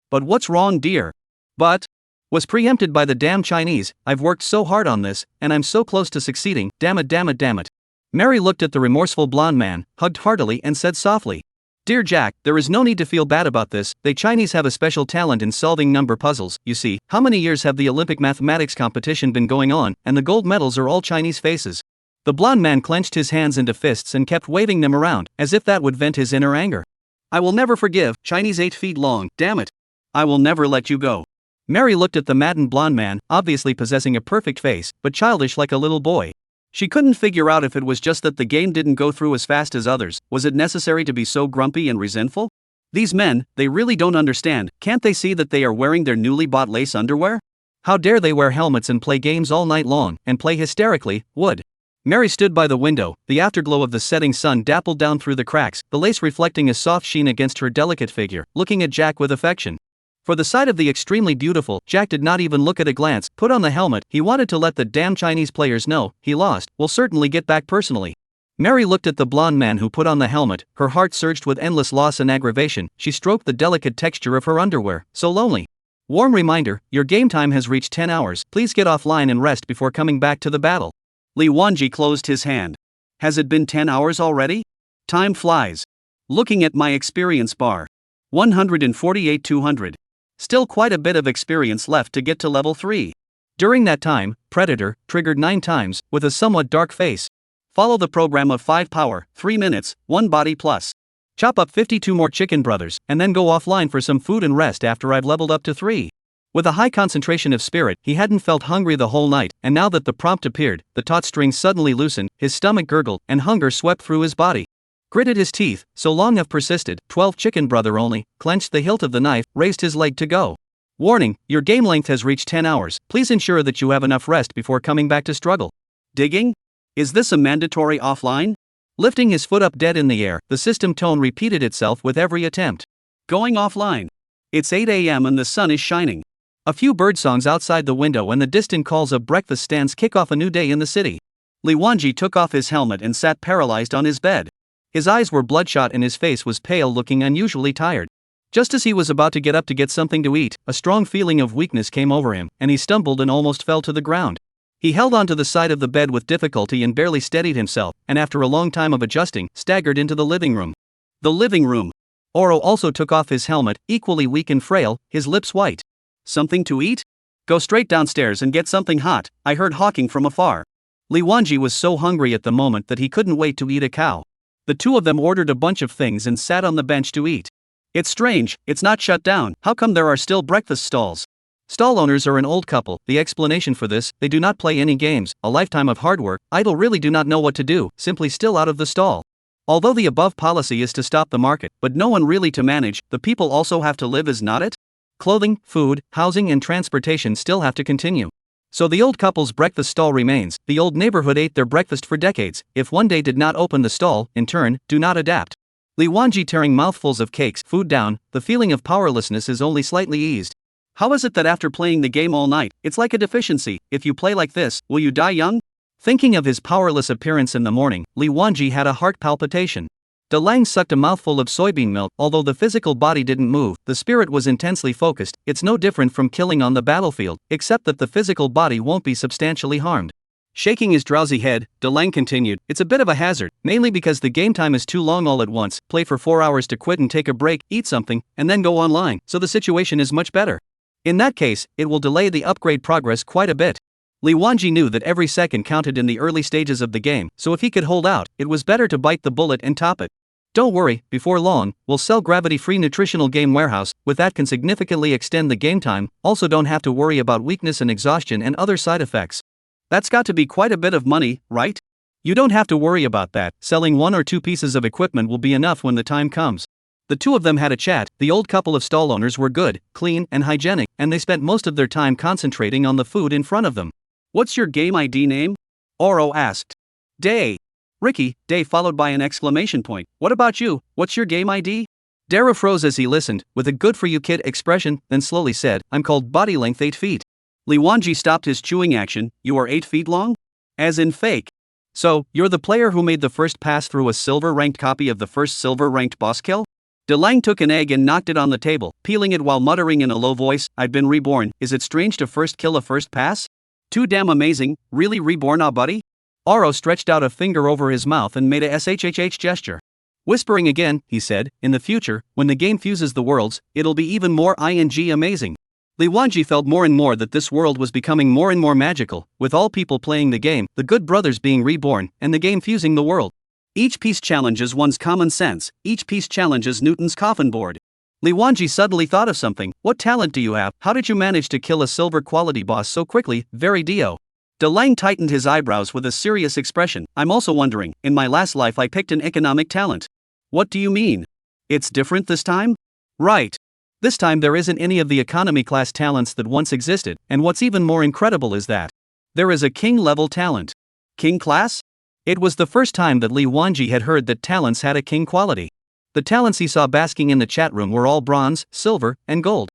what's wrong dear? Was preempted by the damn Chinese, I've worked so hard on this, and I'm so close to succeeding, damn it. Mary looked at the remorseful blonde man, hugged heartily and said softly. Dear Jack, there is no need to feel bad about this, the Chinese have a special talent in solving number puzzles, you see, how many years have the Olympic mathematics competition been going on, and the gold medals are all Chinese faces. The blonde man clenched his hands into fists and kept waving them around, as if that would vent his inner anger. I will never forgive, Chinese 8 feet long, damn it. I will never let you go. Mary looked at the maddened blonde man, obviously possessing a perfect face, but childish like a little boy. She couldn't figure out if it was just that the game didn't go through as fast as others. Was it necessary to be so grumpy and resentful? These men, they really don't understand. Can't they see that they are wearing their newly bought lace underwear? How dare they wear helmets and play games all night long, and play hysterically, would. Mary stood by the window, the afterglow of the setting sun dappled down through the cracks, the lace reflecting a soft sheen against her delicate figure, looking at Jack with affection. For the sight of the extremely beautiful, Jack did not even look at a glance. Put on the helmet. He wanted to let the damn Chinese players know, he lost, will certainly get back personally. Mary looked at the blonde man who put on the helmet, her heart surged with endless loss and aggravation. She stroked the delicate texture of her underwear, so lonely. Warm reminder, your game time has reached 10 hours, please get offline and rest before coming back to the battle. Li Wanji closed his hand. Has it been 10 hours already? Time flies. Looking at my experience bar. 148 200. Still quite a bit of experience left to get to level 3. During that time, Predator triggered 9 times, with a somewhat dark face. Follow the program of 5 power, 3 minutes, 1 body plus. Chop up 52 more chicken brothers, and then go offline for some food and rest after I've leveled up to 3. With a high concentration of spirit, he hadn't felt hungry the whole night, and now that the prompt appeared, the taut string suddenly loosened, his stomach gurgled, and hunger swept through his body. Gritted his teeth, so long have persisted, 12 chicken brother only, clenched the hilt of the knife, raised his leg to go. Warning, your game length has reached 10 hours, please ensure that you have enough rest before coming back to struggle. Digging? Is this a mandatory offline? Lifting his foot up dead in the air, the system tone repeated itself with every attempt. Going offline. It's 8 a.m. and the sun is shining. A few birdsongs outside the window and the distant calls of breakfast stands kick off a new day in the city. Li Wanji took off his helmet and sat paralyzed on his bed. His eyes were bloodshot and his face was pale, looking unusually tired. Just as he was about to get up to get something to eat, a strong feeling of weakness came over him, and he stumbled and almost fell to the ground. He held onto the side of the bed with difficulty and barely steadied himself, and after a long time of adjusting, staggered into the living room. The living room. Oro also took off his helmet, equally weak and frail, his lips white. Something to eat? Go straight downstairs and get something hot, I heard hawking from afar. Li Wanji was so hungry at the moment that he couldn't wait to eat a cow. The two of them ordered a bunch of things and sat on the bench to eat. It's strange, it's not shut down. How come there are still breakfast stalls? Stall owners are an old couple. The explanation for this, they do not play any games, a lifetime of hard work, idle, really do not know what to do, simply still out of the stall. Although the above policy is to stop the market, but no one really to manage, the people also have to live, is not it? Clothing, food, housing and transportation still have to continue. So the old couple's breakfast stall remains. The old neighborhood ate their breakfast for decades. If one day did not open the stall, in turn, do not adapt. Li Wanji tearing mouthfuls of cakes, food down, the feeling of powerlessness is only slightly eased. How is it that after playing the game all night, it's like a deficiency? If you play like this, will you die young? Thinking of his powerless appearance in the morning, Li Wanji had a heart palpitation. Dalong sucked a mouthful of soybean milk. Although the physical body didn't move, the spirit was intensely focused. It's no different from killing on the battlefield, except that the physical body won't be substantially harmed. Shaking his drowsy head, Dalong continued, it's a bit of a hazard, mainly because the game time is too long all at once. Play for 4 hours to quit and take a break, eat something, and then go online, so the situation is much better. In that case, it will delay the upgrade progress quite a bit. Li Wanji knew that every second counted in the early stages of the game, so if he could hold out, it was better to bite the bullet and top it. Don't worry, before long, we'll sell gravity-free nutritional game warehouse, with that can significantly extend the game time, also don't have to worry about weakness and exhaustion and other side effects. That's got to be quite a bit of money, right? You don't have to worry about that, selling 1 or 2 pieces of equipment will be enough when the time comes. The two of them had a chat. The old couple of stall owners were good, clean, and hygienic, and they spent most of their time concentrating on the food in front of them. What's your game ID name? Oro asked. Day. Ricky, Day followed by an exclamation point. What about you, what's your game ID? Dara froze as he listened, with a good for you kid expression, then slowly said, I'm called body length 8 feet. Li Wanji stopped his chewing action. You are 8 feet long? As in fake. So, you're the player who made the first pass through a silver-ranked copy of the first silver-ranked boss kill? Dalong took an egg and knocked it on the table, peeling it while muttering in a low voice, I've been reborn. Is it strange to first kill a first pass? Too damn amazing, really reborn, buddy? Oro stretched out a finger over his mouth and made a shhh gesture. Whispering again, he said, in the future, when the game fuses the worlds, it'll be even more amazing. Li Wanji felt more and more that this world was becoming more and more magical, with all people playing the game, the good brothers being reborn, and the game fusing the world. Each piece challenges one's common sense, each piece challenges Newton's coffin board. Li Wanji suddenly thought of something. What talent do you have? How did you manage to kill a silver quality boss so quickly? Very Dio. Dalong tightened his eyebrows with a serious expression. I'm also wondering, in my last life I picked an economic talent. What do you mean? It's different this time? Right. This time there isn't any of the economy class talents that once existed, and what's even more incredible is that there is a king level talent. King class? It was the first time that Li Wanji had heard that talents had a king quality. The talents he saw basking in the chat room were all bronze, silver, and gold.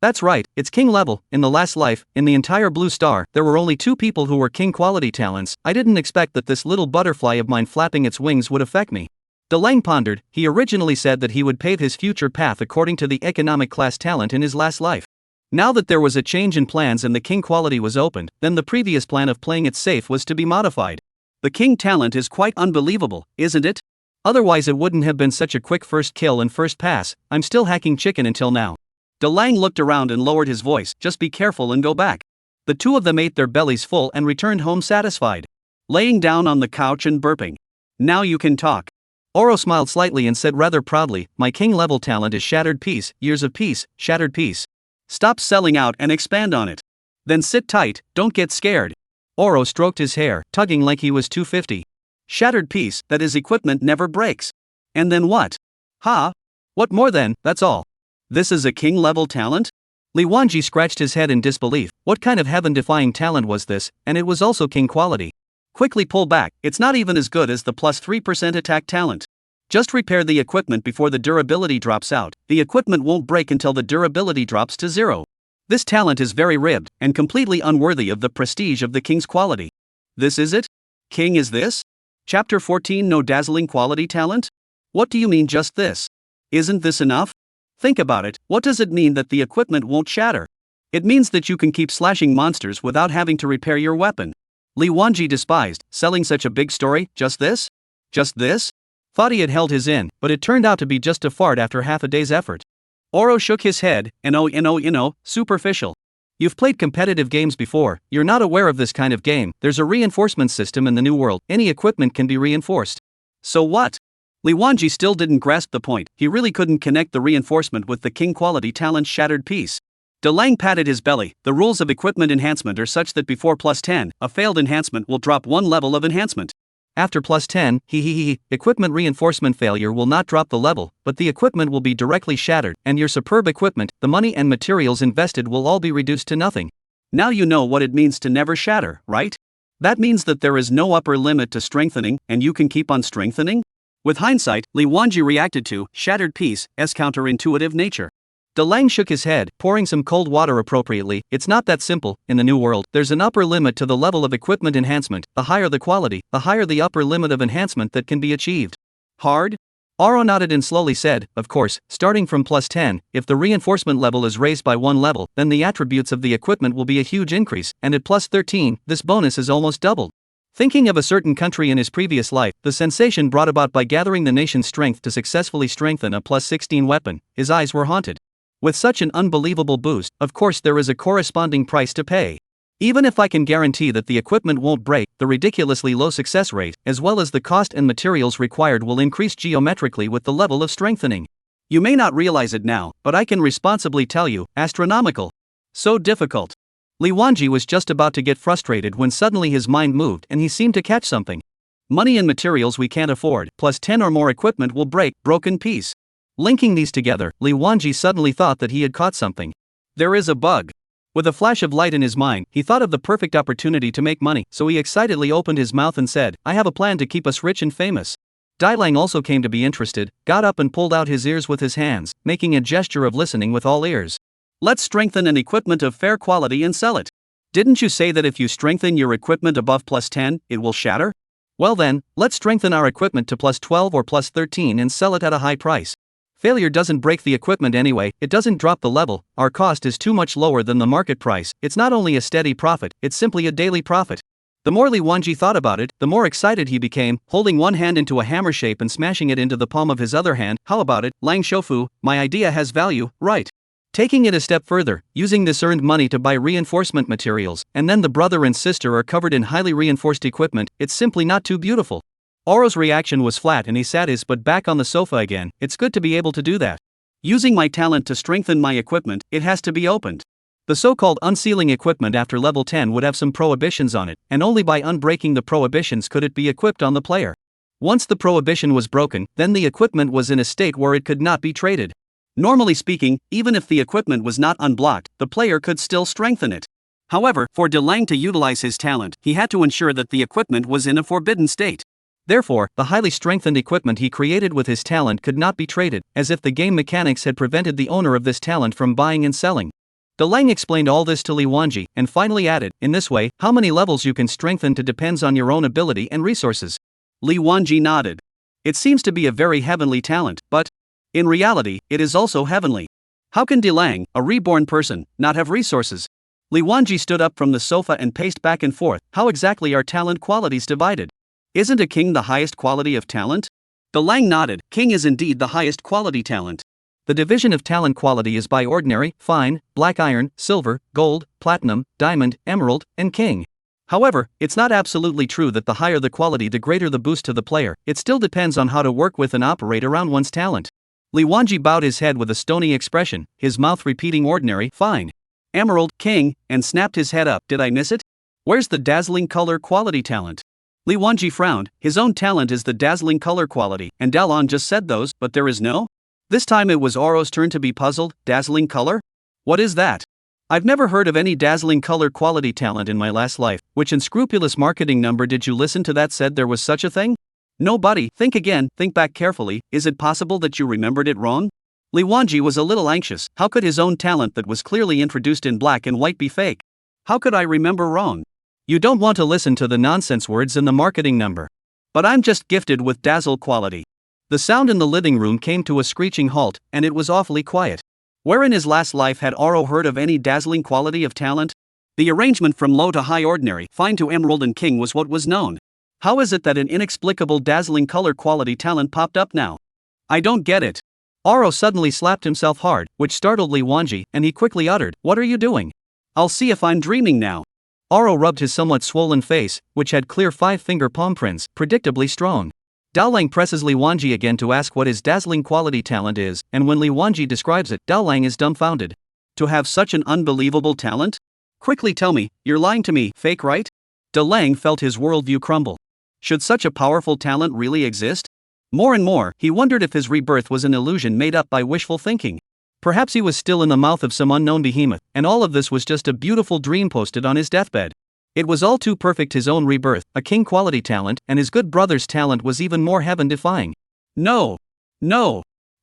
That's right, it's king level. In the last life, in the entire Blue Star, there were only 2 people who were king quality talents. I didn't expect that this little butterfly of mine flapping its wings would affect me. Dalong pondered. He originally said that he would pave his future path according to the economic class talent in his last life. Now that there was a change in plans and the king quality was opened, then the previous plan of playing it safe was to be modified. The king talent is quite unbelievable, isn't it? Otherwise it wouldn't have been such a quick first kill and first pass. I'm still hacking chicken until now. Dalong looked around and lowered his voice. Just be careful and go back. The 2 of them ate their bellies full and returned home satisfied. Laying down on the couch and burping. Now you can talk. Oro smiled slightly and said rather proudly, my king level talent is shattered piece, years of peace, shattered piece. Stop selling out and expand on it. Then sit tight, don't get scared. Oro stroked his hair, tugging like he was 250. Shattered piece, that is equipment never breaks. And then what? Ha? What more then? That's all. This is a king level talent? Li Wanji scratched his head in disbelief. What kind of heaven-defying talent was this, and it was also king quality? Quickly pull back, it's not even as good as the plus 3% attack talent. Just repair the equipment before the durability drops out. The equipment won't break until the durability drops to 0. This talent is very ribbed, and completely unworthy of the prestige of the king's quality. This is it? King is this? Chapter 14 No dazzling quality talent? What do you mean just this? Isn't this enough? Think about it, what does it mean that the equipment won't shatter? It means that you can keep slashing monsters without having to repair your weapon. Li Wanji despised, selling such a big story, just this? Just this? Thought he had held his in, but it turned out to be just a fart after half a day's effort. Oro shook his head, superficial. You've played competitive games before, you're not aware of this kind of game. There's a reinforcement system in the new world, any equipment can be reinforced. So what? Li Wanji still didn't grasp the point, he really couldn't connect the reinforcement with the king quality talent's shattered piece. Dalong patted his belly. The rules of equipment enhancement are such that before plus 10, a failed enhancement will drop 1 level of enhancement. After plus 10, equipment reinforcement failure will not drop the level, but the equipment will be directly shattered, and your superb equipment, the money and materials invested will all be reduced to nothing. Now you know what it means to never shatter, right? That means that there is no upper limit to strengthening, and you can keep on strengthening? With hindsight, Li Wanji reacted to shattered piece's counterintuitive nature. Dalong shook his head, pouring some cold water appropriately. It's not that simple. In the new world, there's an upper limit to the level of equipment enhancement. The higher the quality, the higher the upper limit of enhancement that can be achieved. Hard? Oro nodded and slowly said, of course, starting from plus 10, if the reinforcement level is raised by 1 level, then the attributes of the equipment will be a huge increase, and at plus 13, this bonus is almost doubled. Thinking of a certain country in his previous life, the sensation brought about by gathering the nation's strength to successfully strengthen a plus 16 weapon, his eyes were haunted. With such an unbelievable boost, of course there is a corresponding price to pay. Even if I can guarantee that the equipment won't break, the ridiculously low success rate, as well as the cost and materials required will increase geometrically with the level of strengthening. You may not realize it now, but I can responsibly tell you, astronomical. So difficult. Li Wanji was just about to get frustrated when suddenly his mind moved and he seemed to catch something. Money and materials we can't afford, plus 10 or more equipment will break, broken piece. Linking these together, Li Wanji suddenly thought that he had caught something. There is a bug. With a flash of light in his mind, he thought of the perfect opportunity to make money, so he excitedly opened his mouth and said, I have a plan to keep us rich and famous. Dalong also came to be interested, got up and pulled out his ears with his hands, making a gesture of listening with all ears. Let's strengthen an equipment of fair quality and sell it. Didn't you say that if you strengthen your equipment above plus 10, it will shatter? Well then, let's strengthen our equipment to plus 12 or plus 13 and sell it at a high price. Failure doesn't break the equipment anyway, it doesn't drop the level, our cost is too much lower than the market price, it's not only a steady profit, it's simply a daily profit. The more Li Wanji thought about it, the more excited he became, holding one hand into a hammer shape and smashing it into the palm of his other hand. How about it, Lang Shofu, my idea has value, right? Taking it a step further, using this earned money to buy reinforcement materials, and then the brother and sister are covered in highly reinforced equipment, it's simply not too beautiful. Oro's reaction was flat and he sat his butt back on the sofa again. It's good to be able to do that. Using my talent to strengthen my equipment, it has to be opened. The so-called unsealing equipment after level 10 would have some prohibitions on it, and only by unbreaking the prohibitions could it be equipped on the player. Once the prohibition was broken, then the equipment was in a state where it could not be traded. Normally speaking, even if the equipment was not unblocked, the player could still strengthen it. However, for Dalong to utilize his talent, he had to ensure that the equipment was in a forbidden state. Therefore, the highly strengthened equipment he created with his talent could not be traded, as if the game mechanics had prevented the owner of this talent from buying and selling. Dalong explained all this to Li Wanji, and finally added, in this way, how many levels you can strengthen depends on your own ability and resources. Li Wanji nodded. It seems to be a very heavenly talent, but in reality, it is also heavenly. How can Dalong, a reborn person, not have resources? Li Wanji stood up from the sofa and paced back and forth. How exactly are talent qualities divided? Isn't a king the highest quality of talent? Dalong nodded. King is indeed the highest quality talent. The division of talent quality is by ordinary, fine, black iron, silver, gold, platinum, diamond, emerald, and king. However, it's not absolutely true that the higher the quality the greater the boost to the player. It still depends on how to work with and operate around one's talent. Li Wanji bowed his head with a stony expression, his mouth repeating ordinary, fine, emerald, king, and snapped his head up. Did I miss it? Where's the dazzling color quality talent? Li Wanji frowned. His own talent is the dazzling color quality, and Dalong just said those, but there is no? This time it was Oro's turn to be puzzled. Dazzling color? What is that? I've never heard of any dazzling color quality talent in my last life. Which unscrupulous marketing number did you listen to that said there was such a thing? Nobody. Think again, think back carefully. Is it possible that you remembered it wrong? Li Wanji was a little anxious. How could his own talent that was clearly introduced in black and white be fake? How could I remember wrong? You don't want to listen to the nonsense words in the marketing number. But I'm just gifted with dazzle quality. The sound in the living room came to a screeching halt, and it was awfully quiet. Where in his last life had Oro heard of any dazzling quality of talent? The arrangement from low to high ordinary, fine to emerald and king was what was known. How is it that an inexplicable dazzling color quality talent popped up now? I don't get it. Oro suddenly slapped himself hard, which startled Li Wanji, and he quickly uttered, "What are you doing? I'll see if I'm dreaming now." Oro rubbed his somewhat swollen face, which had clear 5-finger palm prints, predictably strong. Dalong presses Li Wanji again to ask what his dazzling quality talent is, and when Li Wanji describes it, Dalong is dumbfounded. To have such an unbelievable talent? Quickly tell me, you're lying to me, fake right? Dalong felt his worldview crumble. Should such a powerful talent really exist? More and more, he wondered if his rebirth was an illusion made up by wishful thinking. Perhaps he was still in the mouth of some unknown behemoth, and all of this was just a beautiful dream posted on his deathbed. It was all too perfect. His own rebirth, a king quality talent, and his good brother's talent was even more heaven-defying. No.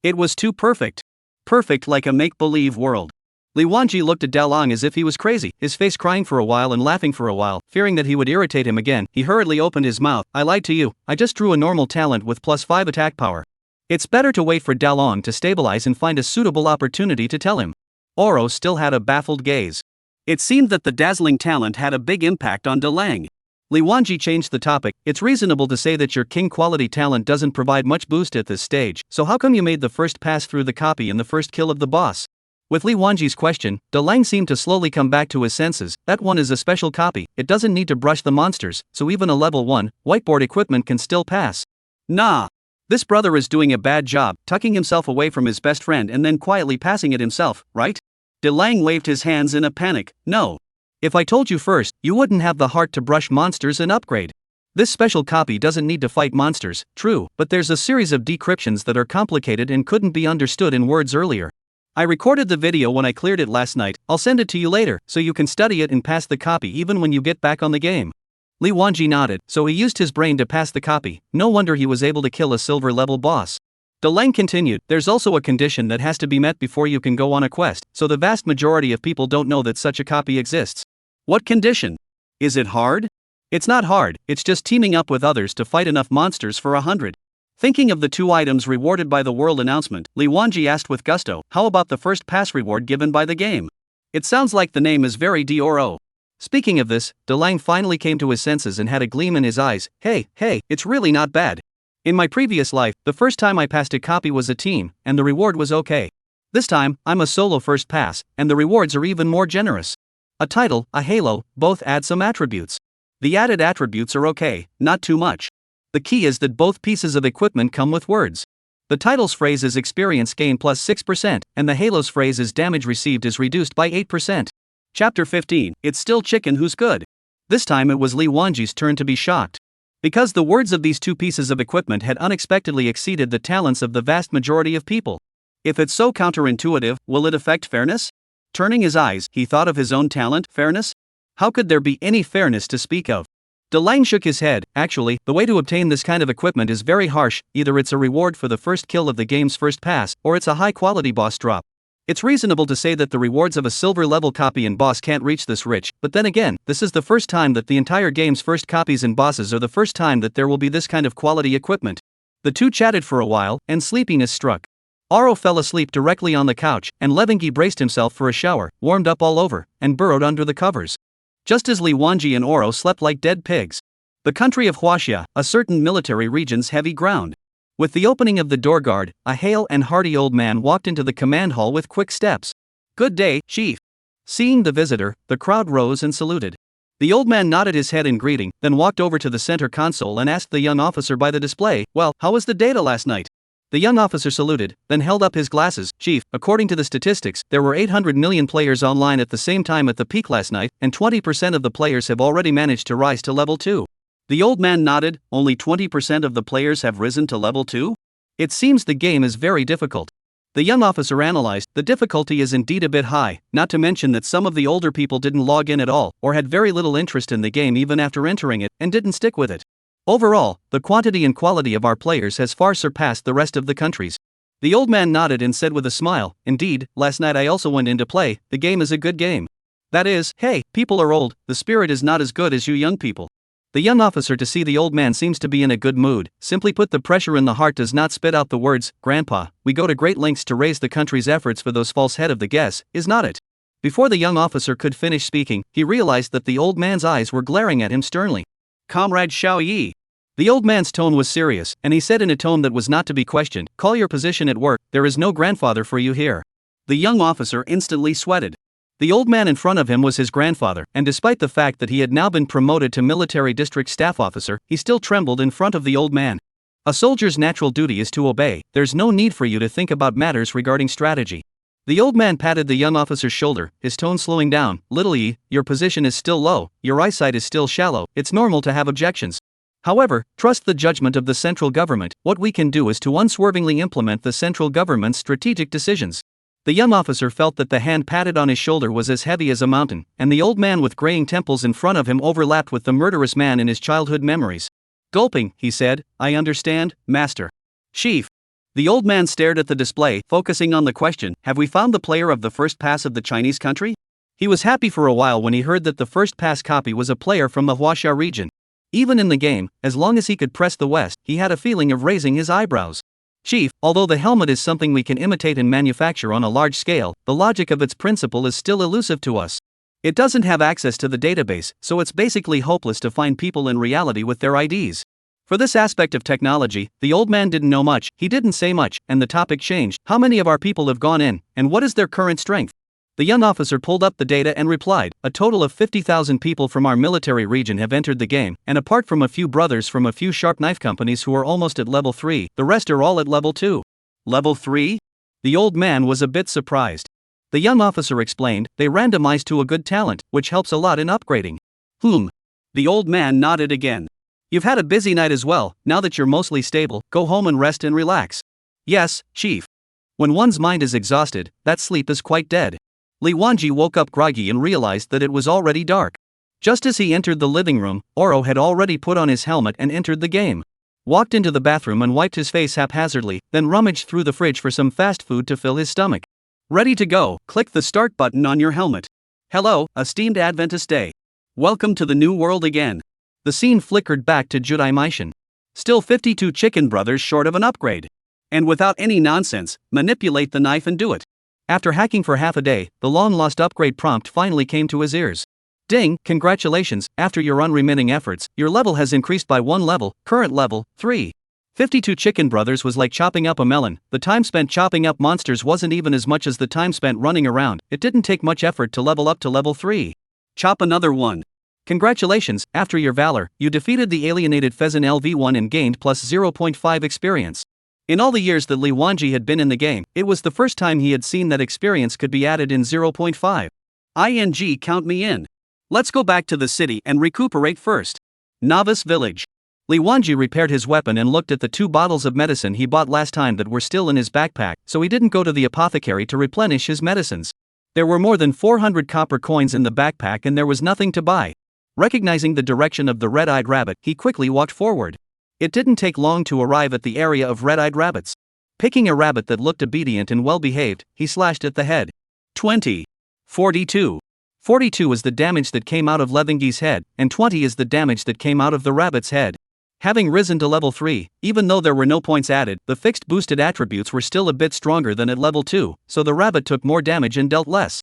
It was too perfect. Perfect like a make-believe world. Li Wanji looked at Dalong as if he was crazy, his face crying for a while and laughing for a while. Fearing that he would irritate him again, he hurriedly opened his mouth. I lied to you. I just drew a normal talent with +5 attack power. It's better to wait for Dalong to stabilize and find a suitable opportunity to tell him. Oro still had a baffled gaze. It seemed that the dazzling talent had a big impact on Dalong. Li Wanji changed the topic. It's reasonable to say that your king quality talent doesn't provide much boost at this stage, so how come you made the first pass through the copy in the first kill of the boss? With Li Wanji's question, Dalong seemed to slowly come back to his senses. That one is a special copy. It doesn't need to brush the monsters, so even a level 1 whiteboard equipment can still pass. Nah. This brother is doing a bad job, tucking himself away from his best friend and then quietly passing it himself, right? Dalong waved his hands in a panic. No. If I told you first, you wouldn't have the heart to brush monsters and upgrade. This special copy doesn't need to fight monsters, true, but there's a series of decryptions that are complicated and couldn't be understood in words earlier. I recorded the video when I cleared it last night. I'll send it to you later, so you can study it and pass the copy even when you get back on the game. Li Wanji nodded, so he used his brain to pass the copy. No wonder he was able to kill a silver-level boss. Dalong continued, there's also a condition that has to be met before you can go on a quest, so the vast majority of people don't know that such a copy exists. What condition? Is it hard? It's not hard, it's just teaming up with others to fight enough monsters for 100. Thinking of the 2 items rewarded by the world announcement, Li Wanji asked with gusto, how about the first pass reward given by the game? It sounds like the name is very DRO. Speaking of this, Dalong finally came to his senses and had a gleam in his eyes. Hey, it's really not bad. In my previous life, the first time I passed a copy was a team, and the reward was okay. This time, I'm a solo first pass, and the rewards are even more generous. A title, a halo, both add some attributes. The added attributes are okay, not too much. The key is that both pieces of equipment come with words. The title's phrase is experience gain plus 6%, and the halo's phrase is damage received is reduced by 8%. Chapter 15, It's Still Chicken Who's Good. This time it was Li Wanji's turn to be shocked. Because the words of these two pieces of equipment had unexpectedly exceeded the talents of the vast majority of people. If it's so counterintuitive, will it affect fairness? Turning his eyes, he thought of his own talent, fairness? How could there be any fairness to speak of? Dalong shook his head. Actually, the way to obtain this kind of equipment is very harsh. Either it's a reward for the first kill of the game's first pass, or it's a high-quality boss drop. It's reasonable to say that the rewards of a silver-level copy and boss can't reach this rich, but then again, this is the first time that the entire game's first copies and bosses are the first time that there will be this kind of quality equipment. The two chatted for a while, and sleepiness struck. Oro fell asleep directly on the couch, and Levingi braced himself for a shower, warmed up all over, and burrowed under the covers. Just as Li Wanji and Oro slept like dead pigs. The country of Huaxia, a certain military region's heavy ground. With the opening of the door guard, a hale and hearty old man walked into the command hall with quick steps. "Good day, Chief." Seeing the visitor, the crowd rose and saluted. The old man nodded his head in greeting, then walked over to the center console and asked the young officer by the display, "Well, how was the data last night?" The young officer saluted, then held up his glasses. "Chief, according to the statistics, there were 800 million players online at the same time at the peak last night, and 20% of the players have already managed to rise to level 2. The old man nodded. Only 20% of the players have risen to level 2? It seems the game is very difficult. The young officer analyzed. The difficulty is indeed a bit high, not to mention that some of the older people didn't log in at all, or had very little interest in the game even after entering it, and didn't stick with it. Overall, the quantity and quality of our players has far surpassed the rest of the countries. The old man nodded and said with a smile, "Indeed, last night I also went in to play. The game is a good game. That is, hey, people are old, the spirit is not as good as you young people." The young officer, to see the old man seems to be in a good mood. Simply put, the pressure in the heart does not spit out the words, "Grandpa, we go to great lengths to raise the country's efforts for those false head of the guess, is not it?" Before the young officer could finish speaking, he realized that the old man's eyes were glaring at him sternly. "Comrade Xiao Yi." The old man's tone was serious, and he said in a tone that was not to be questioned, "Call your position at work, there is no grandfather for you here." The young officer instantly sweated. The old man in front of him was his grandfather, and despite the fact that he had now been promoted to military district staff officer, he still trembled in front of the old man. "A soldier's natural duty is to obey. There's no need for you to think about matters regarding strategy." The old man patted the young officer's shoulder, his tone slowing down. "Little Yi, your position is still low, your eyesight is still shallow, it's normal to have objections. However, trust the judgment of the central government. What we can do is to unswervingly implement the central government's strategic decisions." The young officer felt that the hand patted on his shoulder was as heavy as a mountain, and the old man with graying temples in front of him overlapped with the murderous man in his childhood memories. Gulping, he said, "I understand, master." "Chief." The old man stared at the display, focusing on the question, "Have we found the player of the first pass of the Chinese country?" He was happy for a while when he heard that the first pass copy was a player from the Huaxia region. Even in the game, as long as he could press the West, he had a feeling of raising his eyebrows. "Chief, although the helmet is something we can imitate and manufacture on a large scale, the logic of its principle is still elusive to us. It doesn't have access to the database, so it's basically hopeless to find people in reality with their IDs." For this aspect of technology, the old man didn't know much. He didn't say much, and the topic changed. "How many of our people have gone in, and what is their current strength?" The young officer pulled up the data and replied, "A total of 50,000 people from our military region have entered the game, and apart from a few brothers from a few sharp knife companies who are almost at level 3, the rest are all at level 2. "Level 3? The old man was a bit surprised. The young officer explained, "They randomized to a good talent, which helps a lot in upgrading." The old man nodded again. "You've had a busy night as well. Now that you're mostly stable, go home and rest and relax." "Yes, Chief." When one's mind is exhausted, that sleep is quite dead. Li Wanji woke up groggy and realized that it was already dark. Just as he entered the living room, Oro had already put on his helmet and entered the game. Walked into the bathroom and wiped his face haphazardly, then rummaged through the fridge for some fast food to fill his stomach. Ready to go, click the start button on your helmet. "Hello, esteemed Adventist Day. Welcome to the new world again." The scene flickered back to Judai Maishan. Still 52 chicken brothers short of an upgrade. And without any nonsense, manipulate the knife and do it. After hacking for half a day, the long-lost upgrade prompt finally came to his ears. "Ding, congratulations, after your unremitting efforts, your level has increased by 1 level, current level, 3. 52 Chicken Brothers was like chopping up a melon. The time spent chopping up monsters wasn't even as much as the time spent running around. It didn't take much effort to level up to level 3. Chop another one. Congratulations, after your valor, you defeated the alienated Pheasant LV1 and gained plus 0.5 experience. In all the years that Li Wanji had been in the game, it was the first time he had seen that experience could be added in 0.5. ING, count me in. Let's go back to the city and recuperate first. Novice Village. Li Wanji repaired his weapon and looked at the 2 bottles of medicine he bought last time that were still in his backpack, so he didn't go to the apothecary to replenish his medicines. There were more than 400 copper coins in the backpack and there was nothing to buy. Recognizing the direction of the red-eyed rabbit, he quickly walked forward. It didn't take long to arrive at the area of red-eyed rabbits. Picking a rabbit that looked obedient and well-behaved, he slashed at the head. 20. 42. 42 is the damage that came out of Levengi's head, and 20 is the damage that came out of the rabbit's head. Having risen to level 3, even though there were no points added, the fixed boosted attributes were still a bit stronger than at level 2, so the rabbit took more damage and dealt less.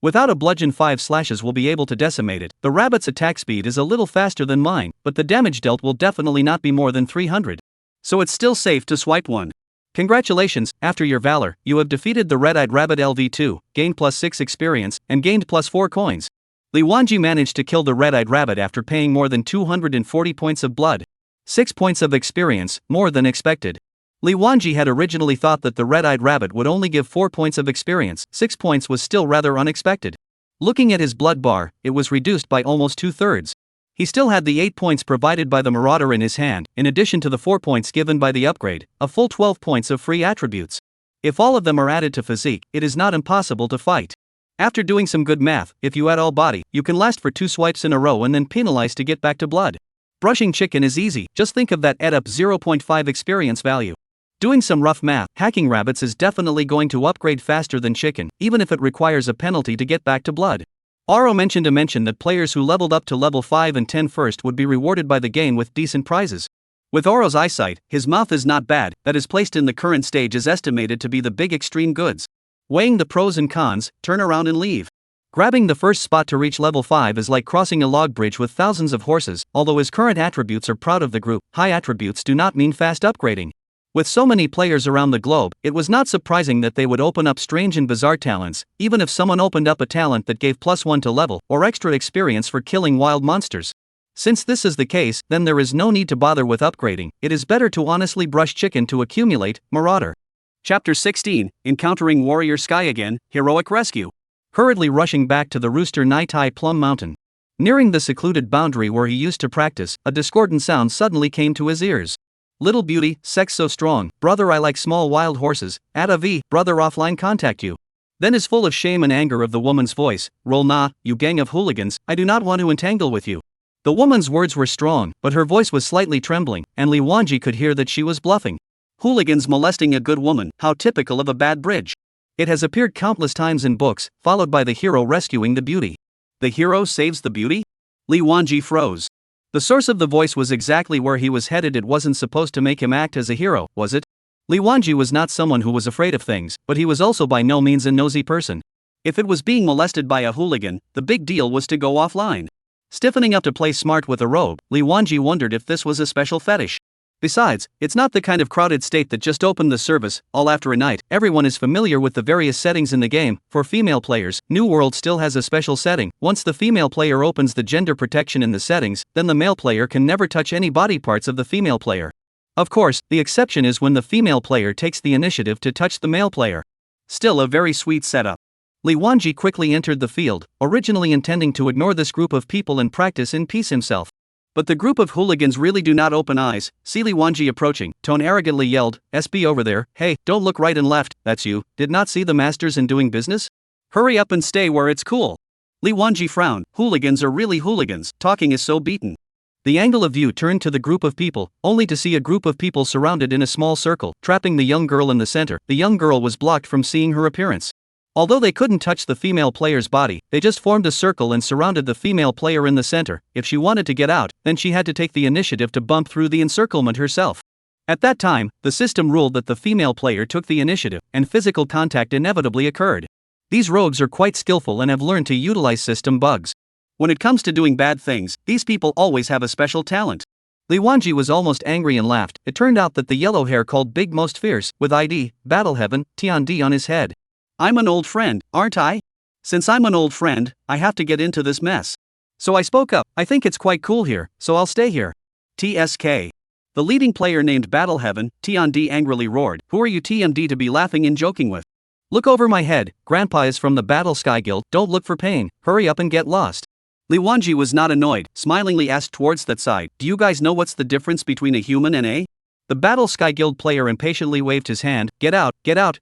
Without a bludgeon 5 slashes will be able to decimate it. The rabbit's attack speed is a little faster than mine, but the damage dealt will definitely not be more than 300. So it's still safe to swipe one. Congratulations, after your valor, you have defeated the red-eyed rabbit LV2, gained plus 6 experience, and gained plus 4 coins. Li Wanji managed to kill the red-eyed rabbit after paying more than 240 points of blood. 6 points of experience, more than expected. Li Wanji had originally thought that the red-eyed rabbit would only give 4 points of experience. 6 points was still rather unexpected. Looking at his blood bar, it was reduced by almost 2/3. He still had the 8 points provided by the marauder in his hand, in addition to the 4 points given by the upgrade, a full 12 points of free attributes. If all of them are added to physique, it is not impossible to fight. After doing some good math, if you add all body, you can last for 2 swipes in a row and then penalize to get back to blood. Brushing chicken is easy, just think of that add up 0.5 experience value. Doing some rough math, hacking rabbits is definitely going to upgrade faster than chicken, even if it requires a penalty to get back to blood. Aro mentioned that players who leveled up to level 5 and 10 first would be rewarded by the game with decent prizes. With Aro's eyesight, his mouth is not bad, that is placed in the current stage is estimated to be the big extreme goods. Weighing the pros and cons, turn around and leave. Grabbing the first spot to reach level 5 is like crossing a log bridge with thousands of horses. Although his current attributes are proud of the group, high attributes do not mean fast upgrading. With so many players around the globe, it was not surprising that they would open up strange and bizarre talents, even if someone opened up a talent that gave +1 to level, or extra experience for killing wild monsters. Since this is the case, then there is no need to bother with upgrading. It is better to honestly brush chicken to accumulate, Marauder. Chapter 16, Encountering Warrior Sky Again, Heroic Rescue. Hurriedly rushing back to the Rooster Naitai Plum Mountain. Nearing the secluded boundary where he used to practice, a discordant sound suddenly came to his ears. Little beauty, sex so strong, brother I like small wild horses, Ada V, brother offline contact you. Then is full of shame and anger of the woman's voice, roll nah, you gang of hooligans, I do not want to entangle with you. The woman's words were strong, but her voice was slightly trembling, and Li Wanji could hear that she was bluffing. Hooligans molesting a good woman, how typical of a bad bridge. It has appeared countless times in books, followed by the hero rescuing the beauty. The hero saves the beauty? Li Wanji froze. The source of the voice was exactly where he was headed. It wasn't supposed to make him act as a hero, was it? Li Wanji was not someone who was afraid of things, but he was also by no means a nosy person. If it was being molested by a hooligan, the big deal was to go offline. Stiffening up to play smart with a robe, Li Wanji wondered if this was a special fetish. Besides, it's not the kind of crowded state that just opened the service, all after a night. Everyone is familiar with the various settings in the game. For female players, New World still has a special setting. Once the female player opens the gender protection in the settings, then the male player can never touch any body parts of the female player. Of course, the exception is when the female player takes the initiative to touch the male player. Still a very sweet setup. Li Wanji quickly entered the field, originally intending to ignore this group of people and practice in peace himself. But the group of hooligans really do not open eyes. See Li Wanji approaching, Tone arrogantly yelled, SB over there, hey, don't look right and left, that's you, did not see the masters in doing business? Hurry up and stay where it's cool. Li Wanji frowned, hooligans are really hooligans, talking is so beaten. The angle of view turned to the group of people, only to see a group of people surrounded in a small circle, trapping the young girl in the center. The young girl was blocked from seeing her appearance. Although they couldn't touch the female player's body, they just formed a circle and surrounded the female player in the center. If she wanted to get out, then she had to take the initiative to bump through the encirclement herself. At that time, the system ruled that the female player took the initiative, and physical contact inevitably occurred. These rogues are quite skillful and have learned to utilize system bugs. When it comes to doing bad things, these people always have a special talent. Li Wanji was almost angry and laughed. It turned out that the yellow hair called Big Most Fierce, with ID, Battle Heaven, Tiandi on his head. I'm an old friend, aren't I? Since I'm an old friend, I have to get into this mess. So I spoke up. I think it's quite cool here, so I'll stay here. TSK. The leading player named Battle Heaven, Tiandi angrily roared. Who are you TMD to be laughing and joking with? Look over my head, Grandpa is from the Battle Sky Guild, don't look for pain, hurry up and get lost. Li Wanji was not annoyed, smilingly asked towards that side, do you guys know what's the difference between a human and a? The Battle Sky Guild player impatiently waved his hand, get out,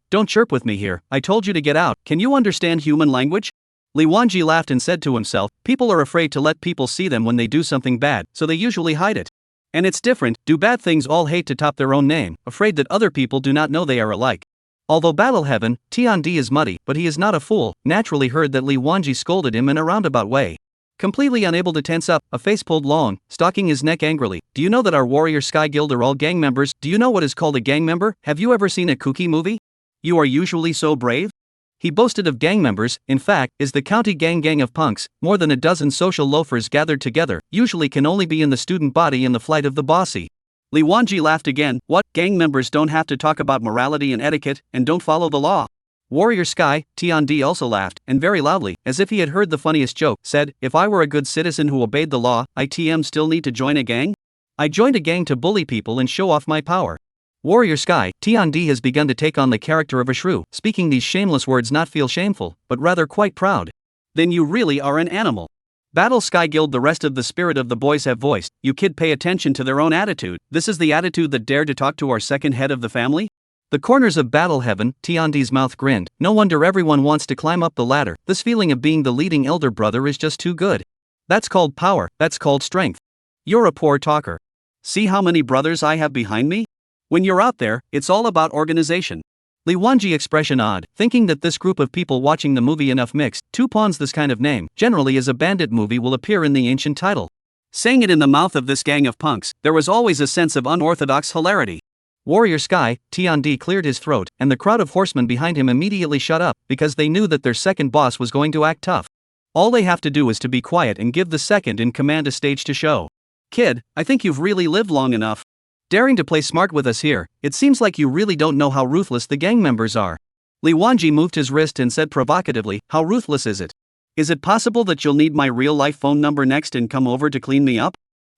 don't chirp with me here, I told you to get out, can you understand human language? Li Wanji laughed and said to himself, people are afraid to let people see them when they do something bad, so they usually hide it. And it's different, do bad things all hate to top their own name, afraid that other people do not know they are alike. Although Battle Heaven, Tiandi is muddy, but he is not a fool, naturally heard that Li Wanji scolded him in a roundabout way. Completely unable to tense up, a face pulled long, stalking his neck angrily. Do you know that our Warrior Sky Guild are all gang members? Do you know what is called a gang member? Have you ever seen a Cookie movie? You are usually so brave? He boasted of gang members, in fact, is the county gang of punks, more than a dozen social loafers gathered together, usually can only be in the student body in the flight of the bossy. Li Wanji laughed again, what, gang members don't have to talk about morality and etiquette, and don't follow the law? Warrior Sky, Tiandi also laughed, and very loudly, as if he had heard the funniest joke, said, if I were a good citizen who obeyed the law, ITM still need to join a gang? I joined a gang to bully people and show off my power. Warrior Sky, Tiandi has begun to take on the character of a shrew, speaking these shameless words not feel shameful, but rather quite proud. Then you really are an animal. Battle Sky Guild, the rest of the spirit of the boys have voiced, you kid pay attention to their own attitude, this is the attitude that dared to talk to our second head of the family? The corners of Battle Heaven, Tiandi's mouth grinned, no wonder everyone wants to climb up the ladder, this feeling of being the leading elder brother is just too good. That's called power, that's called strength. You're a poor talker. See how many brothers I have behind me? When you're out there, it's all about organization. Li Wanji expression odd, thinking that this group of people watching the movie enough mixed, two pawns this kind of name, generally as a bandit movie will appear in the ancient title. Saying it in the mouth of this gang of punks, there was always a sense of unorthodox hilarity. Warrior Sky, Tiandi cleared his throat, and the crowd of horsemen behind him immediately shut up, because they knew that their second boss was going to act tough. All they have to do is to be quiet and give the second in command a stage to show. Kid, I think you've really lived long enough. Daring to play smart with us here, it seems like you really don't know how ruthless the gang members are. Li Wanji moved his wrist and said provocatively, how ruthless is it? Is it possible that you'll need my real-life phone number next and come over to clean me up?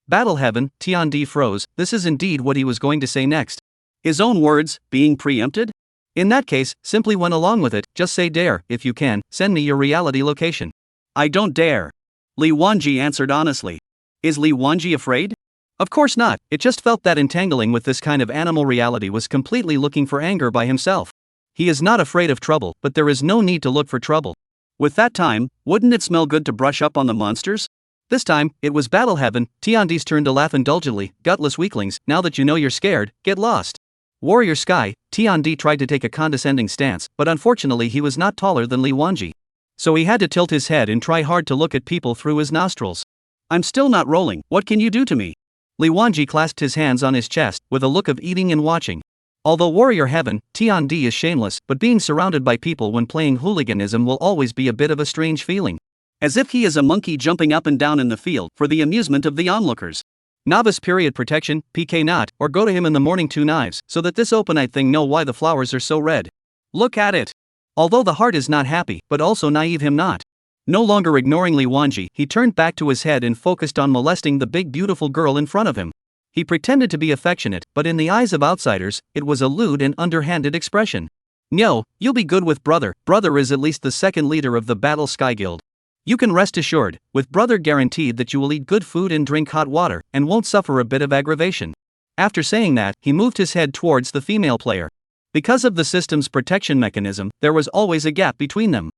Battle Heaven, Tiandi froze, this is indeed what he was going to say next. His own words, being preempted? In that case, simply went along with it, just say dare, if you can, send me your reality location. I don't dare. Li Wanji answered honestly. Is Li Wanji afraid? Of course not, it just felt that entangling with this kind of animal reality was completely looking for anger by himself. He is not afraid of trouble, but there is no need to look for trouble. With that time, wouldn't it smell good to brush up on the monsters? This time, it was Battle Heaven, Tiandi's turn to laugh indulgently, gutless weaklings, now that you know you're scared, get lost. Warrior Sky, Tiandi tried to take a condescending stance, but unfortunately he was not taller than Li Wanji. So he had to tilt his head and try hard to look at people through his nostrils. I'm still not rolling, what can you do to me? Li Wanji clasped his hands on his chest, with a look of eating and watching. Although Warrior Heaven, Tiandi is shameless, but being surrounded by people when playing hooliganism will always be a bit of a strange feeling. As if he is a monkey jumping up and down in the field, for the amusement of the onlookers. Novice period protection, PK not, or go to him in the morning 2 knives, so that this open-eyed thing know why the flowers are so red. Look at it. Although the heart is not happy, but also naive him not. No longer ignoring Li Wanji, he turned back to his head and focused on molesting the big beautiful girl in front of him. He pretended to be affectionate, but in the eyes of outsiders, it was a lewd and underhanded expression. No, you'll be good with brother. Brother is at least the second leader of the Battle Sky Guild. You can rest assured, with brother guaranteed that you will eat good food and drink hot water, and won't suffer a bit of aggravation. After saying that, he moved his head towards the female player. Because of the system's protection mechanism, there was always a gap between them.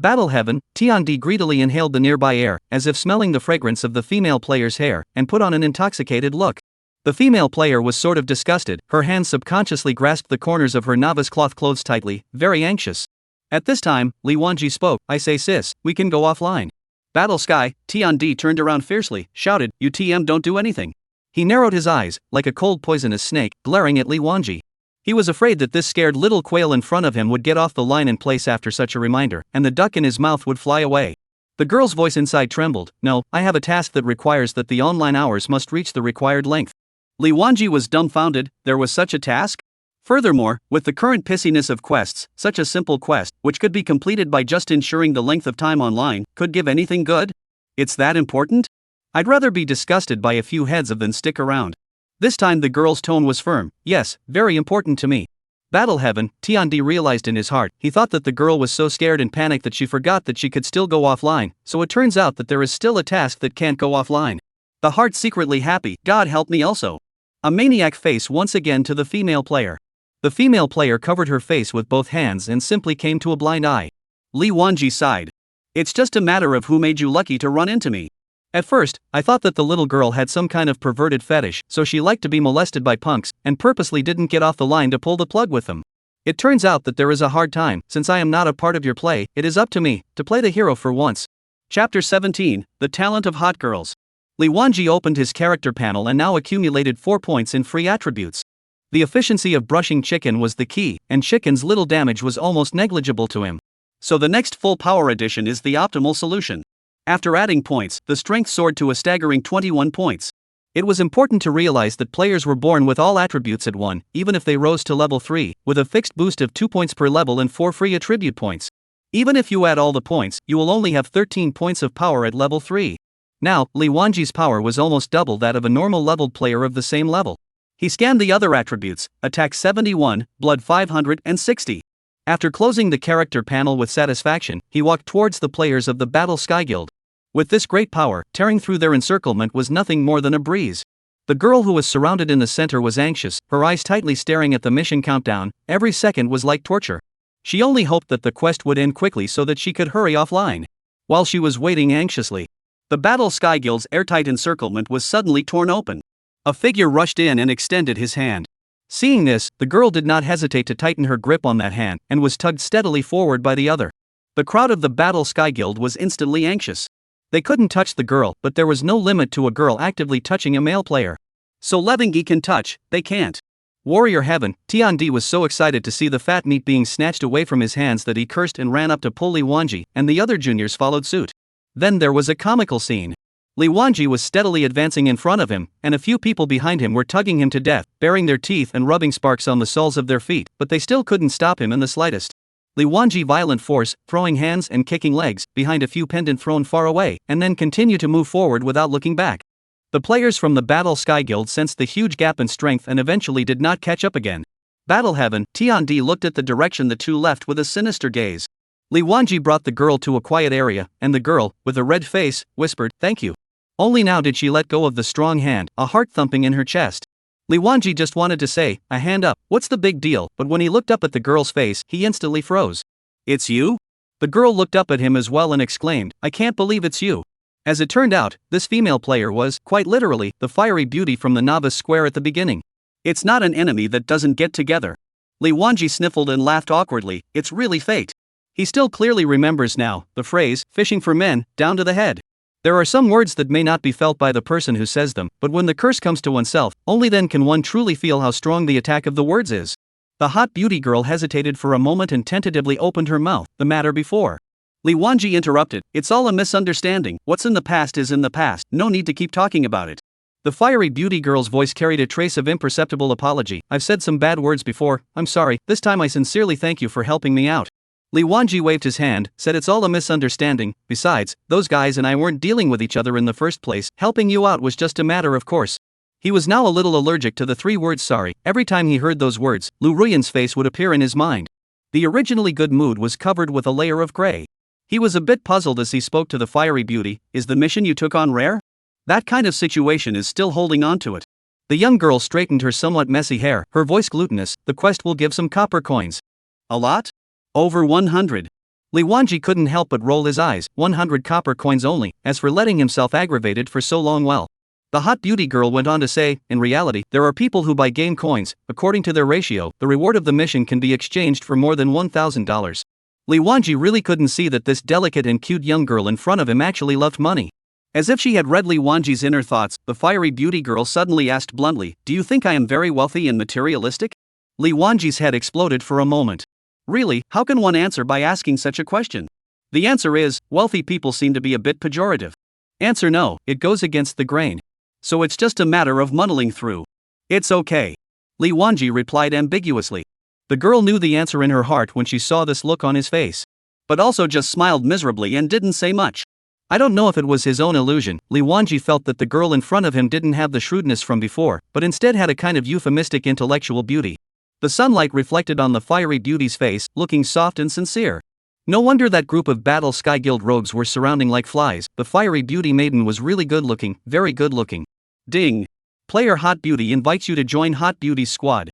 Battle Heaven, Tiandi greedily inhaled the nearby air, as if smelling the fragrance of the female player's hair, and put on an intoxicated look. The female player was sort of disgusted, her hands subconsciously grasped the corners of her novice cloth clothes tightly, very anxious. At this time, Li Wanji spoke, I say sis, we can go offline. Battle Sky, Tiandi turned around fiercely, shouted, you TM don't do anything. He narrowed his eyes, like a cold poisonous snake, glaring at Li Wanji. He was afraid that this scared little quail in front of him would get off the line in place after such a reminder, and the duck in his mouth would fly away. The girl's voice inside trembled, no, I have a task that requires that the online hours must reach the required length. Li Wanji was dumbfounded, there was such a task? Furthermore, with the current pissiness of quests, such a simple quest, which could be completed by just ensuring the length of time online, could give anything good? It's that important? I'd rather be disgusted by a few heads of than stick around. This time the girl's tone was firm. Yes, very important to me. Battle heaven, Tiandi realized in his heart. He thought that the girl was so scared and panicked that she forgot that she could still go offline, so it turns out that there is still a task that can't go offline. The heart secretly happy, God help me also. A maniac face once again to the female player. The female player covered her face with both hands and simply came to a blind eye. Li Wanji sighed. It's just a matter of who made you lucky to run into me. At first, I thought that the little girl had some kind of perverted fetish, so she liked to be molested by punks, and purposely didn't get off the line to pull the plug with them. It turns out that there is a hard time, since I am not a part of your play, it is up to me, to play the hero for once. Chapter 17, The Talent of Hot Girls. Li Wanji opened his character panel and now accumulated 4 points in free attributes. The efficiency of brushing chicken was the key, and chicken's little damage was almost negligible to him. So the next full power addition is the optimal solution. After adding points, the strength soared to a staggering 21 points. It was important to realize that players were born with all attributes at 1, even if they rose to level 3, with a fixed boost of 2 points per level and 4 free attribute points. Even if you add all the points, you will only have 13 points of power at level 3. Now, Li Wanji's power was almost double that of a normal leveled player of the same level. He scanned the other attributes, attack 71, blood 560. After closing the character panel with satisfaction, he walked towards the players of the Battle Sky Guild. With this great power, tearing through their encirclement was nothing more than a breeze. The girl who was surrounded in the center was anxious, her eyes tightly staring at the mission countdown. Every second was like torture. She only hoped that the quest would end quickly so that she could hurry offline. While she was waiting anxiously, the Battle Sky Guild's airtight encirclement was suddenly torn open. A figure rushed in and extended his hand. Seeing this, the girl did not hesitate to tighten her grip on that hand, and was tugged steadily forward by the other. The crowd of the Battle Sky Guild was instantly anxious. They couldn't touch the girl, but there was no limit to a girl actively touching a male player. So Levingi can touch, they can't. Warrior Heaven, Tiandi was so excited to see the fat meat being snatched away from his hands that he cursed and ran up to pull Li Wanji, and the other juniors followed suit. Then there was a comical scene. Li Wanji was steadily advancing in front of him, and a few people behind him were tugging him to death, baring their teeth and rubbing sparks on the soles of their feet, but they still couldn't stop him in the slightest. Li Wanji violent force, throwing hands and kicking legs, behind a few pendant thrown far away, and then continue to move forward without looking back. The players from the Battle Sky Guild sensed the huge gap in strength and eventually did not catch up again. Battle Heaven, Tiandi looked at the direction the two left with a sinister gaze. Li Wanji brought the girl to a quiet area, and the girl, with a red face, whispered, "Thank you." Only now did she let go of the strong hand, a heart thumping in her chest. Li Wanji just wanted to say, "A hand up, what's the big deal?" but when he looked up at the girl's face, he instantly froze. "It's you?" The girl looked up at him as well and exclaimed, "I can't believe it's you." As it turned out, this female player was, quite literally, the fiery beauty from the novice square at the beginning. It's not an enemy that doesn't get together. Li Wanji sniffled and laughed awkwardly, it's really fate. He still clearly remembers now, the phrase, fishing for men, down to the head. There are some words that may not be felt by the person who says them, but when the curse comes to oneself, only then can one truly feel how strong the attack of the words is. The hot beauty girl hesitated for a moment and tentatively opened her mouth, the matter before. Li Wanji interrupted, "It's all a misunderstanding, what's in the past is in the past, no need to keep talking about it." The fiery beauty girl's voice carried a trace of imperceptible apology. "I've said some bad words before, I'm sorry, this time I sincerely thank you for helping me out." Li Wanji waved his hand, said, "It's all a misunderstanding, besides, those guys and I weren't dealing with each other in the first place, helping you out was just a matter of course." He was now a little allergic to the 3 words sorry. Every time he heard those words, Lu Ruyan's face would appear in his mind. The originally good mood was covered with a layer of gray. He was a bit puzzled as he spoke to the fiery beauty. "Is the mission you took on rare?" That kind of situation is still holding on to it. The young girl straightened her somewhat messy hair, her voice glutinous. "The quest will give some copper coins." "A lot?" "Over 100. Li Wanji couldn't help but roll his eyes. 100 copper coins only, as for letting himself aggravated for so long. Well, the hot beauty girl went on to say, "In reality, there are people who buy game coins. According to their ratio, the reward of the mission can be exchanged for more than $1,000. Li Wanji really couldn't see that this delicate and cute young girl in front of him actually loved money. As if she had read Li Wanji's inner thoughts, the fiery beauty girl suddenly asked bluntly, "Do you think I am very wealthy and materialistic?" Li Wanji's head exploded for a moment. Really, how can one answer by asking such a question? The answer is, wealthy people seem to be a bit pejorative. Answer no, it goes against the grain. So it's just a matter of muddling through. It's okay. Li Wanji replied ambiguously. The girl knew the answer in her heart when she saw this look on his face. But also just smiled miserably and didn't say much. I don't know if it was his own illusion, Li Wanji felt that the girl in front of him didn't have the shrewdness from before, but instead had a kind of euphemistic intellectual beauty. The sunlight reflected on the fiery beauty's face, looking soft and sincere. No wonder that group of Battle Sky Guild rogues were surrounding like flies. The fiery beauty maiden was really good looking, very good looking. Ding. Player Hot Beauty invites you to join Hot Beauty's squad.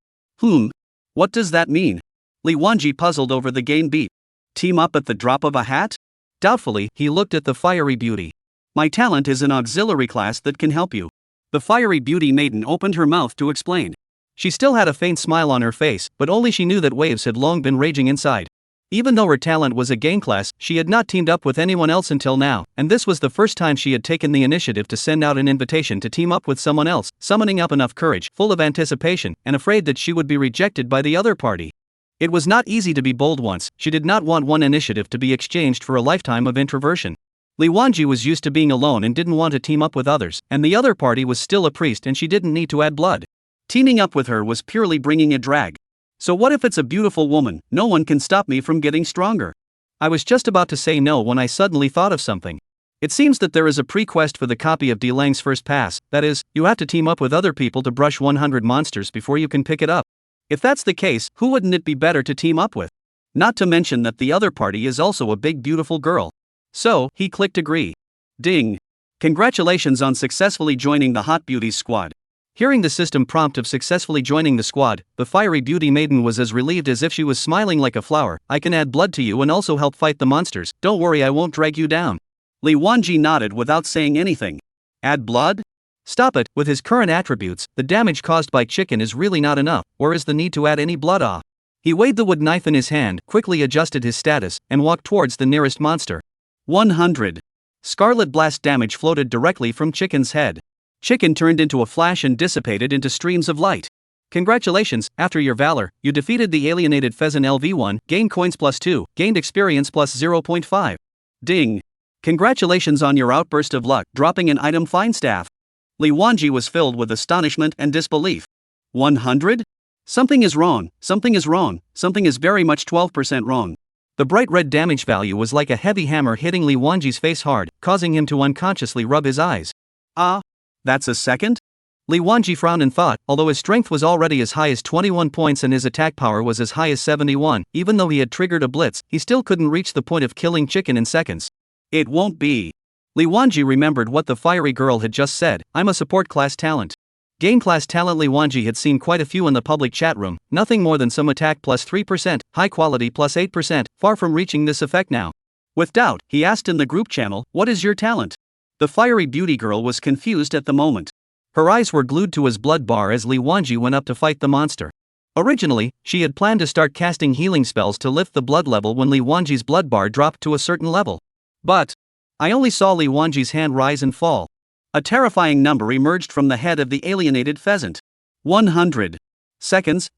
What does that mean? Li Wanji puzzled over the game beat. Team up at the drop of a hat? Doubtfully, he looked at the fiery beauty. My talent is an auxiliary class that can help you. The fiery beauty maiden opened her mouth to explain. She still had a faint smile on her face, but only she knew that waves had long been raging inside. Even though her talent was a game class, she had not teamed up with anyone else until now, and this was the first time she had taken the initiative to send out an invitation to team up with someone else, summoning up enough courage, full of anticipation, and afraid that she would be rejected by the other party. It was not easy to be bold once. She did not want one initiative to be exchanged for a lifetime of introversion. Li Wanji was used to being alone and didn't want to team up with others, and the other party was still a priest and she didn't need to add blood. Teaming up with her was purely bringing a drag. So what if it's a beautiful woman? No one can stop me from getting stronger. I was just about to say no when I suddenly thought of something. It seems that there is a pre-quest for the copy of Dalong's first pass, that is, you have to team up with other people to brush 100 monsters before you can pick it up. If that's the case, who wouldn't it be better to team up with? Not to mention that the other party is also a big beautiful girl. So, he clicked agree. Ding. Congratulations on successfully joining the Hot Beauties squad. Hearing the system prompt of successfully joining the squad, the fiery beauty maiden was as relieved as if she was smiling like a flower. I can add blood to you and also help fight the monsters. Don't worry, I won't drag you down. Li Wanji nodded without saying anything. Add blood? Stop it, with his current attributes, the damage caused by chicken is really not enough, or is the need to add any blood off? He weighed the wood knife in his hand, quickly adjusted his status, and walked towards the nearest monster. 100. Scarlet blast damage floated directly from Chicken's head. Chicken turned into a flash and dissipated into streams of light. Congratulations, after your valor, you defeated the alienated pheasant LV1, gained coins +2, gained experience +0.5. Ding. Congratulations on your outburst of luck, dropping an item fine staff. Li Wanji was filled with astonishment and disbelief. 100? Something is wrong, something is wrong, something is very much 12% wrong. The bright red damage value was like a heavy hammer hitting Li Wanji's face hard, causing him to unconsciously rub his eyes. That's a second? Li Wanji frowned and thought, although his strength was already as high as 21 points and his attack power was as high as 71, even though he had triggered a blitz, he still couldn't reach the point of killing Chicken in seconds. It won't be. Li Wanji remembered what the fiery girl had just said, I'm a support class talent. Game class talent. Li Wanji had seen quite a few in the public chat room, nothing more than some attack +3%, high quality +8%, far from reaching this effect now. With doubt, he asked in the group channel, what is your talent? The fiery beauty girl was confused at the moment. Her eyes were glued to his blood bar as Li Wanji went up to fight the monster. Originally, she had planned to start casting healing spells to lift the blood level when Li Wanji's blood bar dropped to a certain level. But I only saw Li Wanji's hand rise and fall. A terrifying number emerged from the head of the alienated pheasant. 100. Seconds.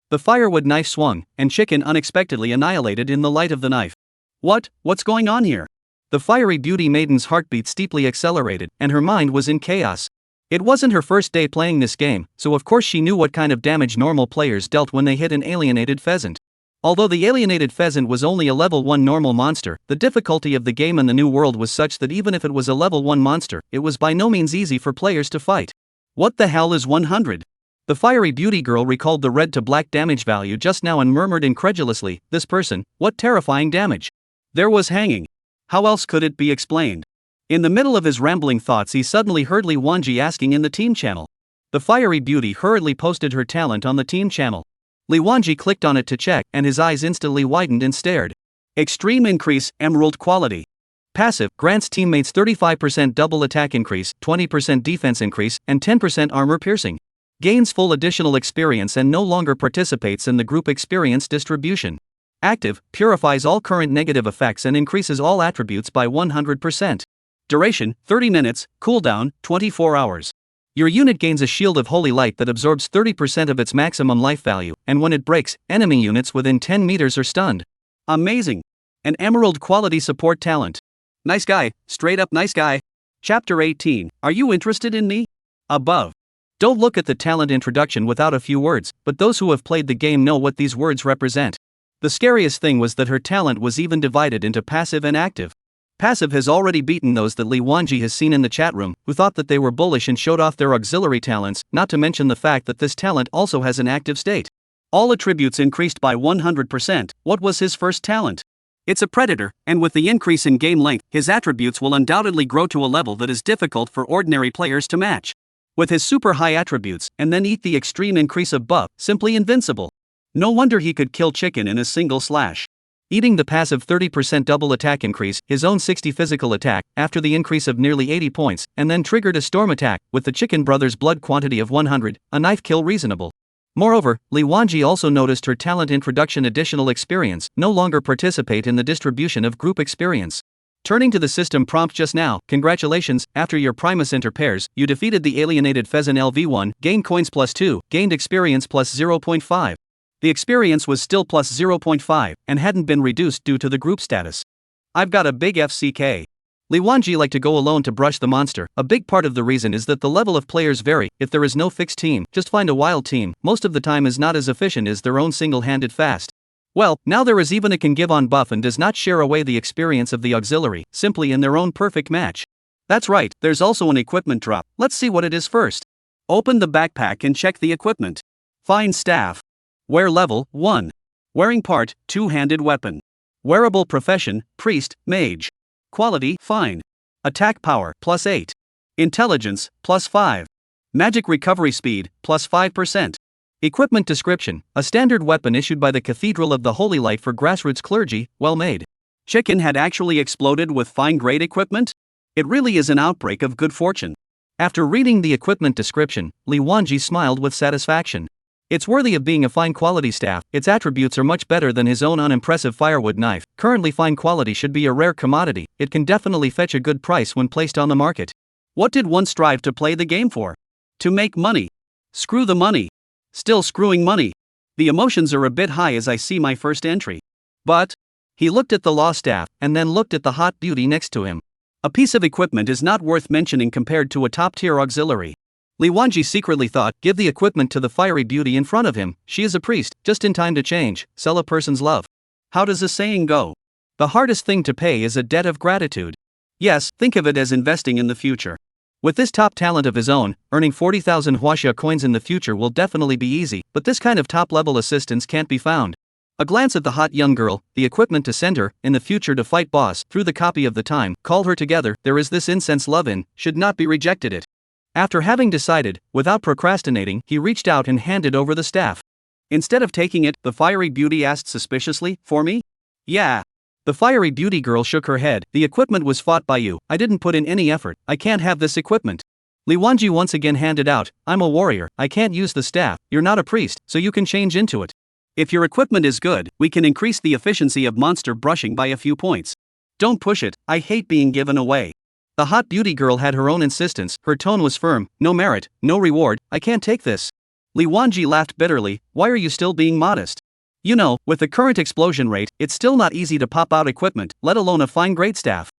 The firewood knife swung, and Chicken unexpectedly annihilated in the light of the knife. What's going on here? The fiery beauty maiden's heartbeat steeply accelerated, and her mind was in chaos. It wasn't her first day playing this game, so of course she knew what kind of damage normal players dealt when they hit an alienated pheasant. Although the alienated pheasant was only a level 1 normal monster, the difficulty of the game in the new world was such that even if it was a level 1 monster, it was by no means easy for players to fight. What the hell is 100? The fiery beauty girl recalled the red to black damage value just now and murmured incredulously, this person, what terrifying damage. There was hanging. How else could it be explained? In the middle of his rambling thoughts he suddenly heard Li Wanji asking in the team channel. The fiery beauty hurriedly posted her talent on the team channel. Li Wanji clicked on it to check, and his eyes instantly widened and stared. Extreme increase, emerald quality. Passive, grants teammates 35% double attack increase, 20% defense increase, and 10% armor piercing. Gains full additional experience and no longer participates in the group experience distribution. Active, purifies all current negative effects and increases all attributes by 100%. Duration, 30 minutes, cooldown, 24 hours. Your unit gains a shield of holy light that absorbs 30% of its maximum life value, and when it breaks, enemy units within 10 meters are stunned. Amazing. An emerald quality support talent. Nice guy, straight up nice guy. Chapter 18, Are you interested in me? Above. Don't look at the talent introduction without a few words, but those who have played the game know what these words represent. The scariest thing was that her talent was even divided into passive and active. Passive has already beaten those that Li Wanji has seen in the chat room, who thought that they were bullish and showed off their auxiliary talents, not to mention the fact that this talent also has an active state. All attributes increased by 100%. What was his first talent? It's a predator, and with the increase in game length, his attributes will undoubtedly grow to a level that is difficult for ordinary players to match. With his super high attributes, and then eat the extreme increase of buff, simply invincible. No wonder he could kill chicken in a single slash. Eating the passive 30% double attack increase, his own 60 physical attack, after the increase of nearly 80 points, and then triggered a storm attack, with the chicken brother's blood quantity of 100, a knife kill reasonable. Moreover, Li Wanji also noticed her talent introduction additional experience, no longer participate in the distribution of group experience. Turning to the system prompt just now, congratulations, after your Primus Inter pairs, you defeated the alienated Pheasant LV1, gained coins +2, gained experience +0.5. The experience was still +0.5, and hadn't been reduced due to the group status. I've got a big FCK. Li Wanji like to go alone to brush the monster. A big part of the reason is that the level of players vary. If there is no fixed team, just find a wild team, most of the time is not as efficient as their own single-handed fast. Well, now there is even a can give on buff and does not share away the experience of the auxiliary, simply in their own perfect match. That's right, there's also an equipment drop. Let's see what it is first. Open the backpack and check the equipment. Find staff. Wear level 1. Wearing part, two-handed weapon. Wearable profession, priest, mage. Quality, fine. Attack power, +8. Intelligence, +5. Magic recovery speed, +5%. Equipment description, a standard weapon issued by the Cathedral of the Holy Light for grassroots clergy, well made. Chicken had actually exploded with fine-grade equipment? It really is an outbreak of good fortune. After reading the equipment description, Li Wanji smiled with satisfaction. It's worthy of being a fine quality staff. Its attributes are much better than his own unimpressive firewood knife. Currently fine quality should be a rare commodity. It can definitely fetch a good price when placed on the market. What did one strive to play the game for? To make money. Screw the money. Still screwing money. The emotions are a bit high as I see my first entry. But he looked at the law staff and then looked at the hot beauty next to him. A piece of equipment is not worth mentioning compared to a top-tier auxiliary. Li Wanji secretly thought, give the equipment to the fiery beauty in front of him. She is a priest, just in time to change, sell a person's love. How does the saying go? The hardest thing to pay is a debt of gratitude. Yes, think of it as investing in the future. With this top talent of his own, earning 40,000 huaxia coins in the future will definitely be easy, but this kind of top-level assistance can't be found. A glance at the hot young girl, the equipment to send her, in the future to fight boss, through the copy of the time, call her together, there is this incense love in, should not be rejected it. After having decided, without procrastinating, he reached out and handed over the staff. Instead of taking it, the fiery beauty asked suspiciously, for me? Yeah. The fiery beauty girl shook her head, the equipment was fought by you, I didn't put in any effort, I can't have this equipment. Li Wanji once again handed out, I'm a warrior, I can't use the staff, you're not a priest, so you can change into it. If your equipment is good, we can increase the efficiency of monster brushing by a few points. Don't push it, I hate being given away. The hot beauty girl had her own insistence, her tone was firm, no merit, no reward, I can't take this. Li Wanji laughed bitterly, why are you still being modest? You know, with the current explosion rate, it's still not easy to pop out equipment, let alone a fine grade staff.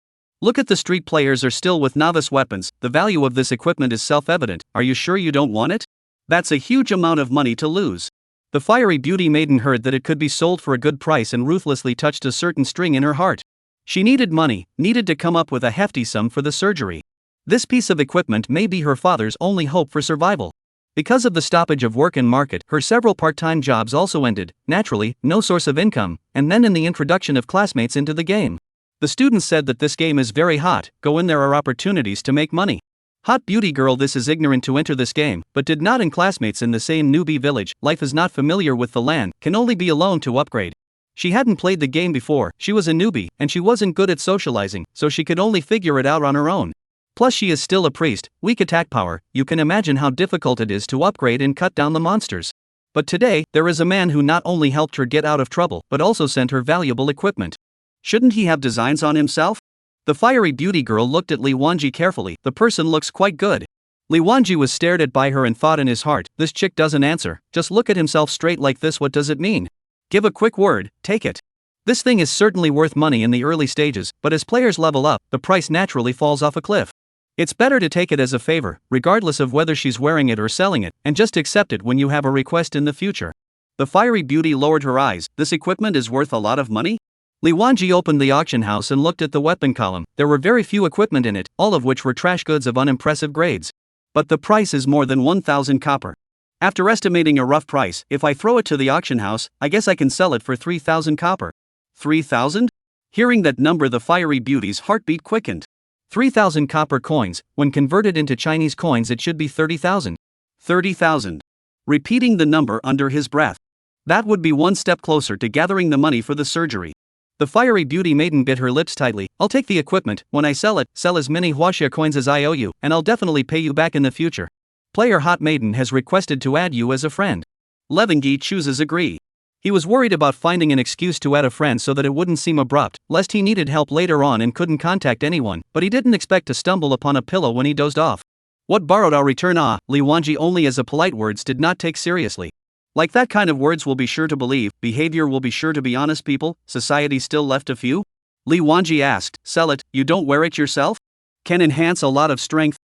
Look at the street players are still with novice weapons, the value of this equipment is self-evident, are you sure you don't want it? That's a huge amount of money to lose. The fiery beauty maiden heard that it could be sold for a good price and ruthlessly touched a certain string in her heart. She needed money, needed to come up with a hefty sum for the surgery. This piece of equipment may be her father's only hope for survival. Because of the stoppage of work and market, her several part-time jobs also ended, naturally, no source of income, and then in the introduction of classmates into the game. The students said that this game is very hot, go in there are opportunities to make money. Hot beauty girl this is ignorant to enter this game, but did not in classmates in the same newbie village, life is not familiar with the land, can only be alone to upgrade. She hadn't played the game before, she was a newbie, and she wasn't good at socializing, so she could only figure it out on her own. Plus she is still a priest, weak attack power, you can imagine how difficult it is to upgrade and cut down the monsters. But today, there is a man who not only helped her get out of trouble, but also sent her valuable equipment. Shouldn't he have designs on himself? The fiery beauty girl looked at Li Wanji carefully, the person looks quite good. Li Wanji was stared at by her and thought in his heart, this chick doesn't answer, just look at himself straight like this, what does it mean? Give a quick word, take it. This thing is certainly worth money in the early stages, but as players level up, the price naturally falls off a cliff. It's better to take it as a favor, regardless of whether she's wearing it or selling it, and just accept it when you have a request in the future. The fiery beauty lowered her eyes. This equipment is worth a lot of money? Li Wanji opened the auction house and looked at the weapon column. There were very few equipment in it, all of which were trash goods of unimpressive grades. But the price is more than 1,000 copper. After estimating a rough price, if I throw it to the auction house, I guess I can sell it for 3,000 copper. 3,000? Hearing that number, the fiery beauty's heartbeat quickened. 3,000 copper coins, when converted into Chinese coins it should be 30,000. 30,000. Repeating the number under his breath. That would be one step closer to gathering the money for the surgery. The fiery beauty maiden bit her lips tightly. I'll take the equipment. When I sell it, sell as many huaxia coins as I owe you, and I'll definitely pay you back in the future. Player Hot Maiden has requested to add you as a friend. Levangi chooses agree. He was worried about finding an excuse to add a friend so that it wouldn't seem abrupt, lest he needed help later on and couldn't contact anyone, but he didn't expect to stumble upon a pillow when he dozed off. What borrowed I'll return. Li Wanji only as a polite words did not take seriously. Like that kind of words will be sure to believe, behavior will be sure to be honest people, society still left a few? Li Wanji asked, sell it, you don't wear it yourself? Can enhance a lot of strength.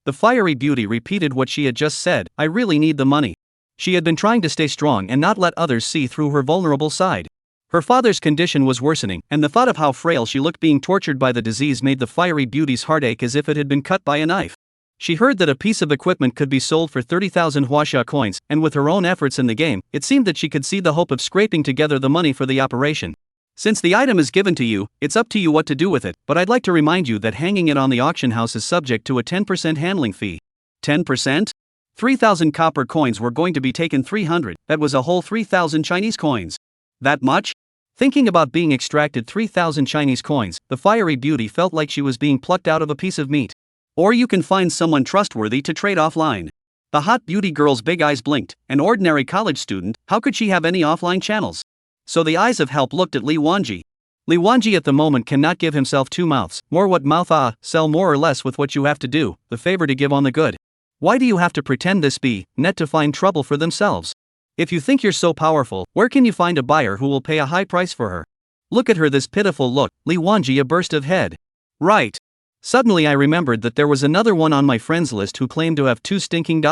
The fiery beauty repeated what she had just said, I really need the money. She had been trying to stay strong and not let others see through her vulnerable side. Her father's condition was worsening, and the thought of how frail she looked being tortured by the disease made the fiery beauty's heart ache as if it had been cut by a knife. She heard that a piece of equipment could be sold for 30,000 huaxia coins, and with her own efforts in the game, it seemed that she could see the hope of scraping together the money for the operation. Since the item is given to you, it's up to you what to do with it, but I'd like to remind you that hanging it on the auction house is subject to a 10% handling fee. 10%? 3,000 copper coins were going to be taken 300, that was a whole 3,000 Chinese coins. That much? Thinking about being extracted 3,000 Chinese coins, the fiery beauty felt like she was being plucked out of a piece of meat. Or you can find someone trustworthy to trade offline. The hot beauty girl's big eyes blinked. An ordinary college student, how could she have any offline channels? So the eyes of help looked at Li Wanji. Li Wanji at the moment cannot give himself two mouths. More what mouth sell more or less with what you have to do, the favor to give on the good. Why do you have to pretend this be, net to find trouble for themselves? If you think you're so powerful, where can you find a buyer who will pay a high price for her? Look at her, this pitiful look. Li Wanji, a burst of head. Right. Suddenly I remembered that there was another one on my friends list who claimed to have $2 stinking.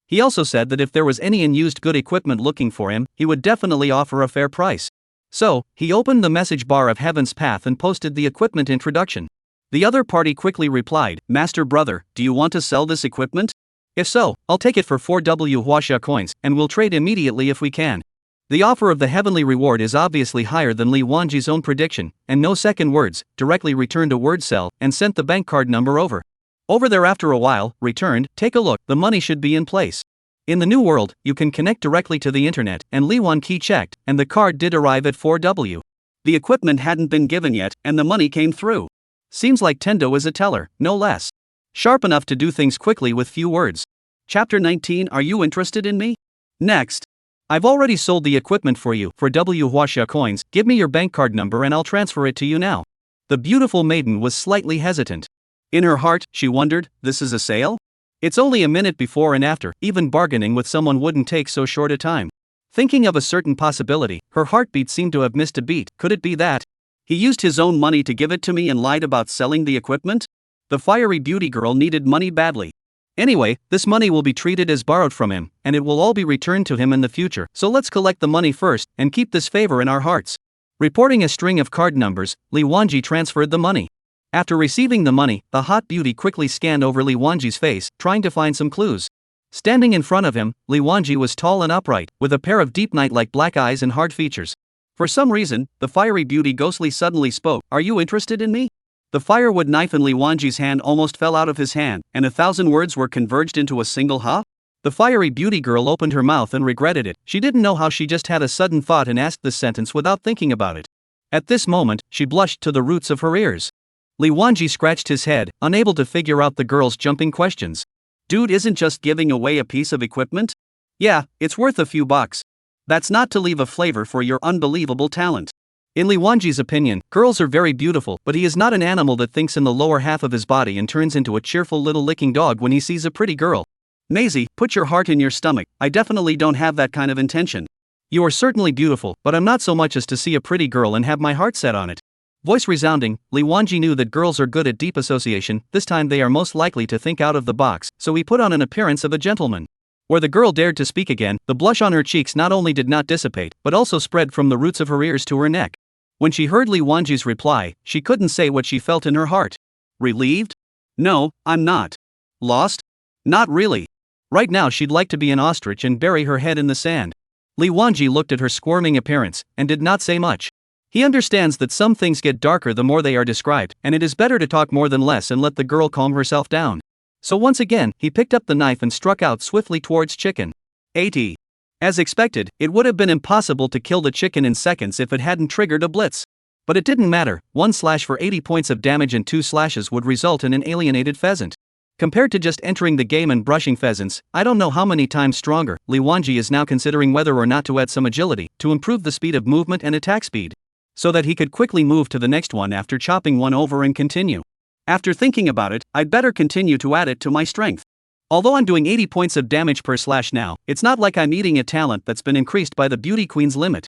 He also said that if there was any unused good equipment looking for him, he would definitely offer a fair price. So, he opened the message bar of Heaven's Path and posted the equipment introduction. The other party quickly replied, Master Brother, do you want to sell this equipment? If so, I'll take it for 4W huaxia coins, and we'll trade immediately if we can. The offer of the heavenly reward is obviously higher than Li Wanji's own prediction, and no second words, directly returned a word cell and sent the bank card number over. Over there after a while, returned, take a look, the money should be in place. In the new world, you can connect directly to the internet, and Li Wanji checked, and the card did arrive at 4W. The equipment hadn't been given yet, and the money came through. Seems like Tendo is a teller, no less. Sharp enough to do things quickly with few words. Chapter 19. Are you interested in me? Next. I've already sold the equipment for you, for W huaxia coins, give me your bank card number and I'll transfer it to you now. The beautiful maiden was slightly hesitant. In her heart, she wondered, this is a sale? It's only a minute before and after, even bargaining with someone wouldn't take so short a time. Thinking of a certain possibility, her heartbeat seemed to have missed a beat. Could it be that he used his own money to give it to me and lied about selling the equipment? The fiery beauty girl needed money badly. Anyway, this money will be treated as borrowed from him, and it will all be returned to him in the future, so let's collect the money first, and keep this favor in our hearts. Reporting a string of card numbers, Li Wanji transferred the money. After receiving the money, the hot beauty quickly scanned over Li Wanji's face, trying to find some clues. Standing in front of him, Li Wanji was tall and upright, with a pair of deep night-like black eyes and hard features. For some reason, the fiery beauty ghostly suddenly spoke, are you interested in me? The firewood knife in Li Wanji's hand almost fell out of his hand, and 1,000 words were converged into a single ha? The fiery beauty girl opened her mouth and regretted it. She didn't know how she just had a sudden thought and asked this sentence without thinking about it. At this moment, she blushed to the roots of her ears. Li Wanji scratched his head, unable to figure out the girl's jumping questions. Dude isn't just giving away a piece of equipment? Yeah, it's worth a few bucks. That's not to leave a flavor for your unbelievable talent. In Li Wanji's opinion, girls are very beautiful, but he is not an animal that thinks in the lower half of his body and turns into a cheerful little licking dog when he sees a pretty girl. Maisie, put your heart in your stomach, I definitely don't have that kind of intention. You are certainly beautiful, but I'm not so much as to see a pretty girl and have my heart set on it. Voice resounding, Li Wanji knew that girls are good at deep association, this time they are most likely to think out of the box, so he put on an appearance of a gentleman. Where the girl dared to speak again, the blush on her cheeks not only did not dissipate, but also spread from the roots of her ears to her neck. When she heard Li Wanji's reply, she couldn't say what she felt in her heart. Relieved? No, I'm not. Lost? Not really. Right now she'd like to be an ostrich and bury her head in the sand. Li Wanji looked at her squirming appearance, and did not say much. He understands that some things get darker the more they are described, and it is better to talk more than less and let the girl calm herself down. So once again, he picked up the knife and struck out swiftly towards chicken. 80. As expected, it would have been impossible to kill the chicken in seconds if it hadn't triggered a blitz. But it didn't matter, 1 slash for 80 points of damage and 2 slashes would result in an alienated pheasant. Compared to just entering the game and brushing pheasants, I don't know how many times stronger. Li Wanji is now considering whether or not to add some agility, to improve the speed of movement and attack speed, so that he could quickly move to the next one after chopping one over and continue. After thinking about it, I'd better continue to add it to my strength. Although I'm doing 80 points of damage per slash now, it's not like I'm eating a talent that's been increased by the beauty queen's limit.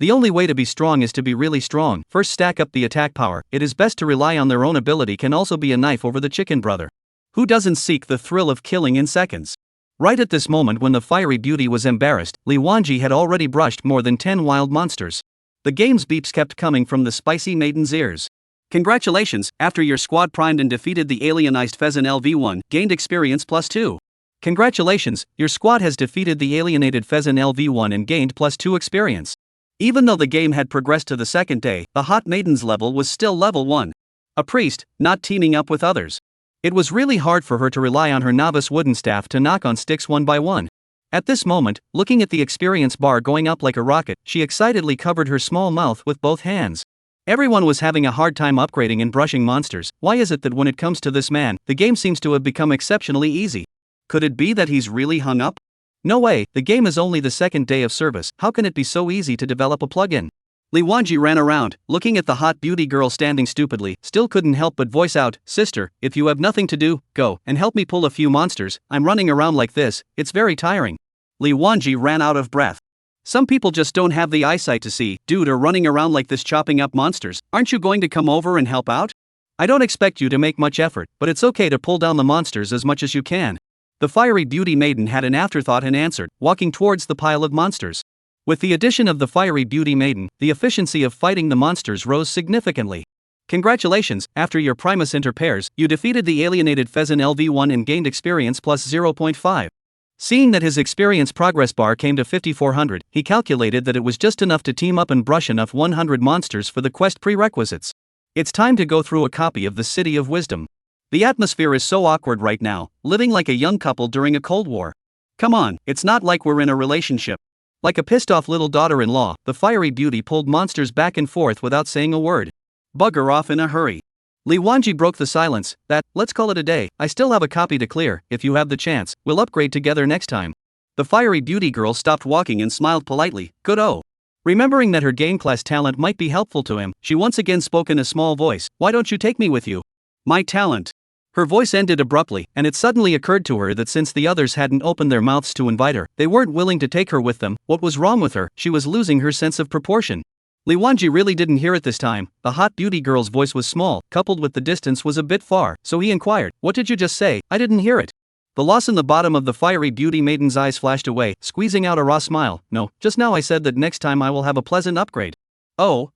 The only way to be strong is to be really strong. First stack up the attack power. It is best to rely on their own ability can also be a knife over the chicken brother. Who doesn't seek the thrill of killing in seconds? Right at this moment when the fiery beauty was embarrassed, Li Wanji had already brushed more than 10 wild monsters. The game's beeps kept coming from the spicy maiden's ears. Congratulations, after your squad primed and defeated the alienized pheasant LV1, gained experience +2. Congratulations, your squad has defeated the alienated pheasant LV1 and gained +2 experience. Even though the game had progressed to the second day, the hot maiden's level was still level 1. A priest, not teaming up with others. It was really hard for her to rely on her novice wooden staff to knock on sticks one by one. At this moment, looking at the experience bar going up like a rocket, she excitedly covered her small mouth with both hands. Everyone was having a hard time upgrading and brushing monsters. Why is it that when it comes to this man, the game seems to have become exceptionally easy? Could it be that he's really hung up? No way, the game is only the second day of service, how can it be so easy to develop a plugin? Li Wanji ran around, looking at the hot beauty girl standing stupidly, still couldn't help but voice out, "Sister, if you have nothing to do, go and help me pull a few monsters, I'm running around like this, it's very tiring." Li Wanji ran out of breath. Some people just don't have the eyesight to see, dude are running around like this chopping up monsters, aren't you going to come over and help out? I don't expect you to make much effort, but it's okay to pull down the monsters as much as you can. The fiery beauty maiden had an afterthought and answered, walking towards the pile of monsters. With the addition of the fiery beauty maiden, the efficiency of fighting the monsters rose significantly. Congratulations, after your Primus inter pairs, you defeated the alienated pheasant LV1 and gained experience +0.5. Seeing that his experience progress bar came to 5400, he calculated that it was just enough to team up and brush enough 100 monsters for the quest prerequisites. It's time to go through a copy of the City of Wisdom. The atmosphere is so awkward right now, living like a young couple during a Cold War. Come on, it's not like we're in a relationship. Like a pissed-off little daughter-in-law, the fiery beauty pulled monsters back and forth without saying a word. Bugger off in a hurry. Li Wanji broke the silence. Let's call it a day, I still have a copy to clear, if you have the chance, we'll upgrade together next time. The fiery beauty girl stopped walking and smiled politely, good-o. Remembering that her game class talent might be helpful to him, she once again spoke in a small voice, "Why don't you take me with you?" My talent. Her voice ended abruptly, and it suddenly occurred to her that since the others hadn't opened their mouths to invite her, they weren't willing to take her with them. What was wrong with her? She was losing her sense of proportion. Li Wanji really didn't hear it this time. The hot beauty girl's voice was small, coupled with the distance was a bit far, so he inquired, "What did you just say? I didn't hear it." The loss in the bottom of the fiery beauty maiden's eyes flashed away, squeezing out a raw smile. "No, just now I said that next time I will have a pleasant upgrade." Oh.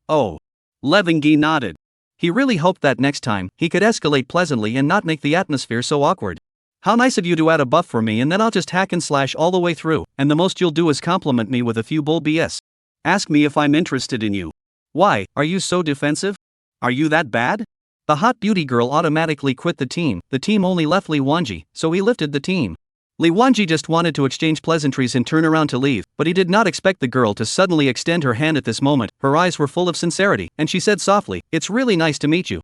Levingi nodded. He really hoped that next time, he could escalate pleasantly and not make the atmosphere so awkward. "How nice of you to add a buff for me and then I'll just hack and slash all the way through, and the most you'll do is compliment me with a few bull BS. Ask me if I'm interested in you. Why, are you so defensive? Are you that bad?" The hot beauty girl automatically quit the team only left Li Wanji, so he lifted the team. Li Wanji just wanted to exchange pleasantries and turn around to leave, but he did not expect the girl to suddenly extend her hand at this moment. Her eyes were full of sincerity, and she said softly, "It's really nice to meet you."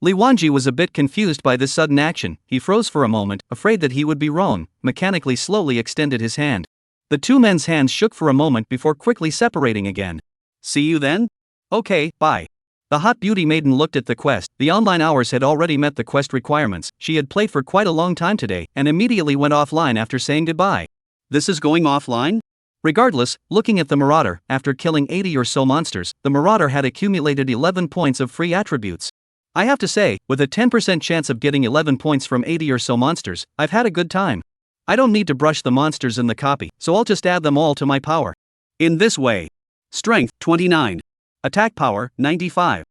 Li Wanji was a bit confused by this sudden action. He froze for a moment, afraid that he would be wrong, mechanically slowly extended his hand. The two men's hands shook for a moment before quickly separating again. "See you then? Okay, bye." The hot beauty maiden looked at the quest. The online hours had already met the quest requirements. She had played for quite a long time today, and immediately went offline after saying goodbye. "This is going offline? Regardless, looking at the Marauder, after killing 80 or so monsters, the Marauder had accumulated 11 points of free attributes. I have to say, with a 10% chance of getting 11 points from 80 or so monsters, I've had a good time. I don't need to brush the monsters in the copy, so I'll just add them all to my power. In this way. Strength, 29. Attack power, 95.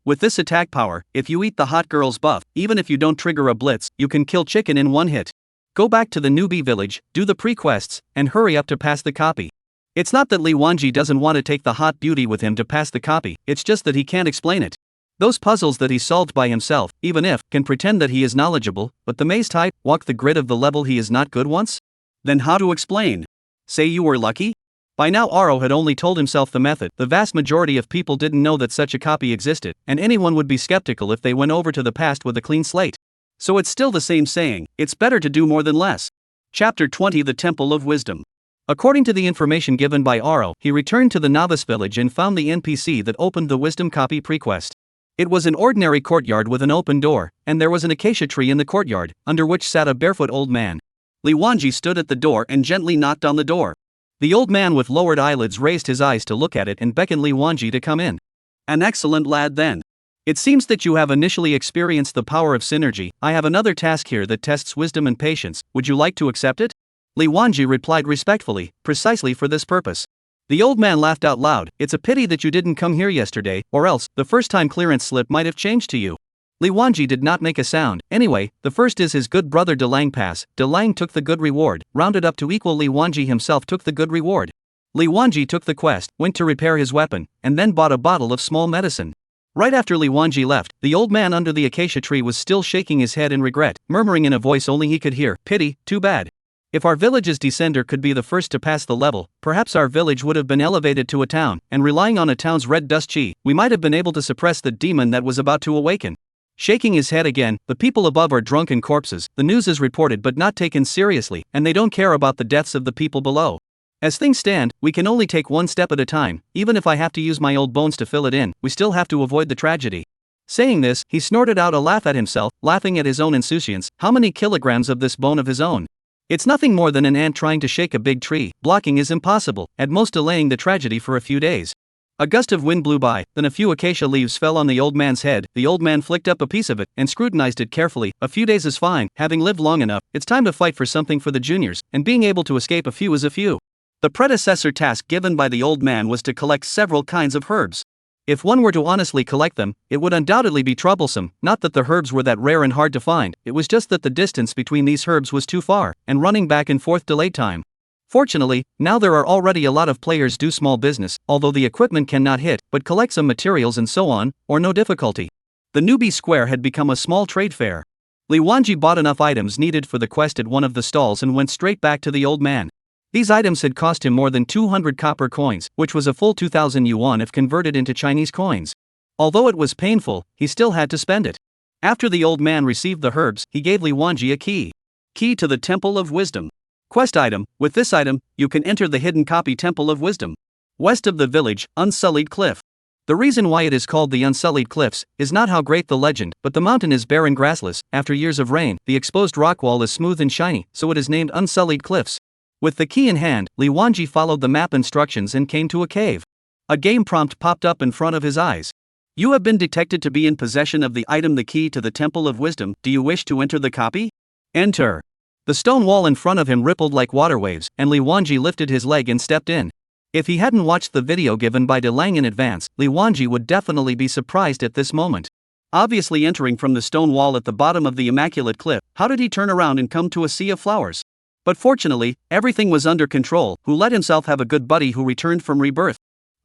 With this attack power, if you eat the hot girl's buff, even if you don't trigger a blitz, you can kill chicken in one hit. Go back to the newbie village, do the pre-quests, and hurry up to pass the copy. It's not that Li Wanji doesn't want to take the hot beauty with him to pass the copy, it's just that he can't explain it. Those puzzles that he solved by himself, even if, can pretend that he is knowledgeable, but the maze type, walk the grid of the level he is not good once? Then how to explain? Say you were lucky? By now Aro had only told himself the method. The vast majority of people didn't know that such a copy existed, and anyone would be skeptical if they went over to the past with a clean slate. So it's still the same saying, it's better to do more than less. Chapter 20 The Temple of Wisdom. According to the information given by Aro, he returned to the novice village and found the NPC that opened the wisdom copy prequest. It was an ordinary courtyard with an open door, and there was an acacia tree in the courtyard, under which sat a barefoot old man. Li Wanji stood at the door and gently knocked on the door. The old man with lowered eyelids raised his eyes to look at it and beckoned Li Wanji to come in. An excellent lad then. It seems that you have initially experienced the power of synergy. I have another task here that tests wisdom and patience. Would you like to accept it? Li Wanji replied respectfully, precisely for this purpose. The old man laughed out loud. It's a pity that you didn't come here yesterday, or else, the first-time clearance slip might have changed to you. Li Wanji did not make a sound. Anyway, the first is his good brother Dalong pass. Dalong took the good reward, rounded up to equal Li Wanji himself took the good reward. Li Wanji took the quest, went to repair his weapon, and then bought a bottle of small medicine. Right after Li Wanji left, the old man under the acacia tree was still shaking his head in regret, murmuring in a voice only he could hear, "Pity, too bad. If our village's descender could be the first to pass the level, perhaps our village would have been elevated to a town, and relying on a town's red dust chi, we might have been able to suppress the demon that was about to awaken." Shaking his head again, the people above are drunken corpses. The news is reported but not taken seriously, and they don't care about the deaths of the people below. As things stand, we can only take one step at a time. Even if I have to use my old bones to fill it in, we still have to avoid the tragedy. Saying this, he snorted out a laugh at himself, laughing at his own insouciance. How many kilograms of this bone of his own? It's nothing more than an ant trying to shake a big tree. Blocking is impossible, at most delaying the tragedy for a few days. A gust of wind blew by, then a few acacia leaves fell on the old man's head. The old man flicked up a piece of it and scrutinized it carefully. A few days is fine. Having lived long enough, it's time to fight for something for the juniors, and being able to escape a few is a few. The predecessor task given by the old man was to collect several kinds of herbs. If one were to honestly collect them, it would undoubtedly be troublesome. Not that the herbs were that rare and hard to find, it was just that the distance between these herbs was too far, and running back and forth delayed time. Fortunately, now there are already a lot of players do small business, although the equipment cannot hit, but collect some materials and so on, or no difficulty. The newbie square had become a small trade fair. Li Wanji bought enough items needed for the quest at one of the stalls and went straight back to the old man. These items had cost him more than 200 copper coins, which was a full 2,000 yuan if converted into Chinese coins. Although it was painful, he still had to spend it. After the old man received the herbs, he gave Li Wanji a key. Key to the Temple of Wisdom. Quest item. With this item, you can enter the hidden copy Temple of Wisdom. West of the village, Unsullied Cliff. The reason why it is called the Unsullied Cliffs is not how great the legend, but the mountain is bare and grassless. After years of rain, the exposed rock wall is smooth and shiny, so it is named Unsullied Cliffs. With the key in hand, Li Wanji followed the map instructions and came to a cave. A game prompt popped up in front of his eyes. You have been detected to be in possession of the item the key to the Temple of Wisdom. Do you wish to enter the copy? Enter. The stone wall in front of him rippled like water waves, and Li Wanji lifted his leg and stepped in. If he hadn't watched the video given by Dalong in advance, Li Wanji would definitely be surprised at this moment. Obviously entering from the stone wall at the bottom of the immaculate cliff, how did he turn around and come to a sea of flowers? But fortunately, everything was under control. Who let himself have a good buddy who returned from rebirth?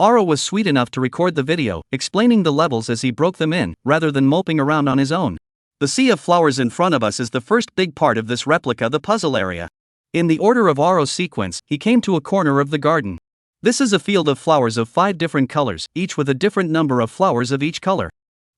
Aro was sweet enough to record the video, explaining the levels as he broke them in, rather than moping around on his own. The sea of flowers in front of us is the first big part of this replica, the puzzle area. In the order of Aro's sequence, he came to a corner of the garden. This is a field of flowers of 5 different colors, each with a different number of flowers of each color.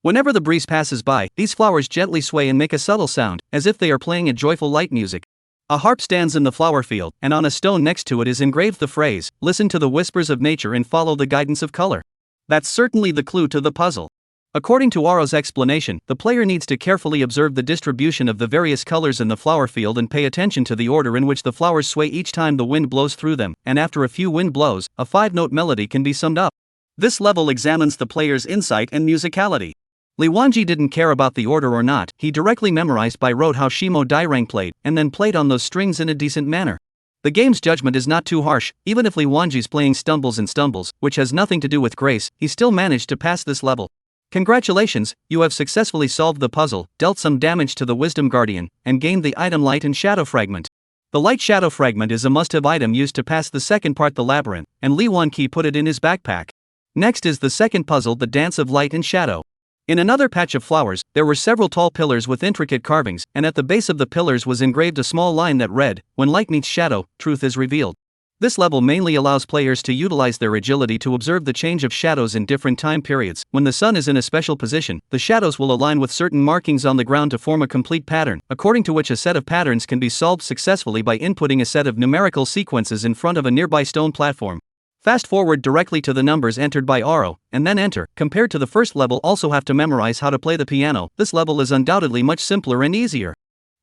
Whenever the breeze passes by, these flowers gently sway and make a subtle sound, as if they are playing a joyful light music. A harp stands in the flower field, and on a stone next to it is engraved the phrase, "Listen to the whispers of nature and follow the guidance of color." That's certainly the clue to the puzzle. According to Aro's explanation, the player needs to carefully observe the distribution of the various colors in the flower field and pay attention to the order in which the flowers sway each time the wind blows through them, and after a few wind blows, a 5-note melody can be summed up. This level examines the player's insight and musicality. Lee Wanji didn't care about the order or not, he directly memorized by rote how Shimo Dairang played, and then played on those strings in a decent manner. The game's judgment is not too harsh, even if Lee Wanji's playing stumbles, which has nothing to do with grace, he still managed to pass this level. Congratulations, you have successfully solved the puzzle, dealt some damage to the Wisdom Guardian, and gained the item Light and Shadow Fragment. The Light Shadow Fragment is a must-have item used to pass the second part, the labyrinth, and Lee Wanqi put it in his backpack. Next is the second puzzle, the Dance of Light and Shadow. In another patch of flowers, there were several tall pillars with intricate carvings, and at the base of the pillars was engraved a small line that read, "When light meets shadow, truth is revealed." This level mainly allows players to utilize their agility to observe the change of shadows in different time periods. When the sun is in a special position, the shadows will align with certain markings on the ground to form a complete pattern, according to which a set of patterns can be solved successfully by inputting a set of numerical sequences in front of a nearby stone platform. Fast forward directly to the numbers entered by Aro, and then enter. Compared to the first level, also have to memorize how to play the piano. This level is undoubtedly much simpler and easier.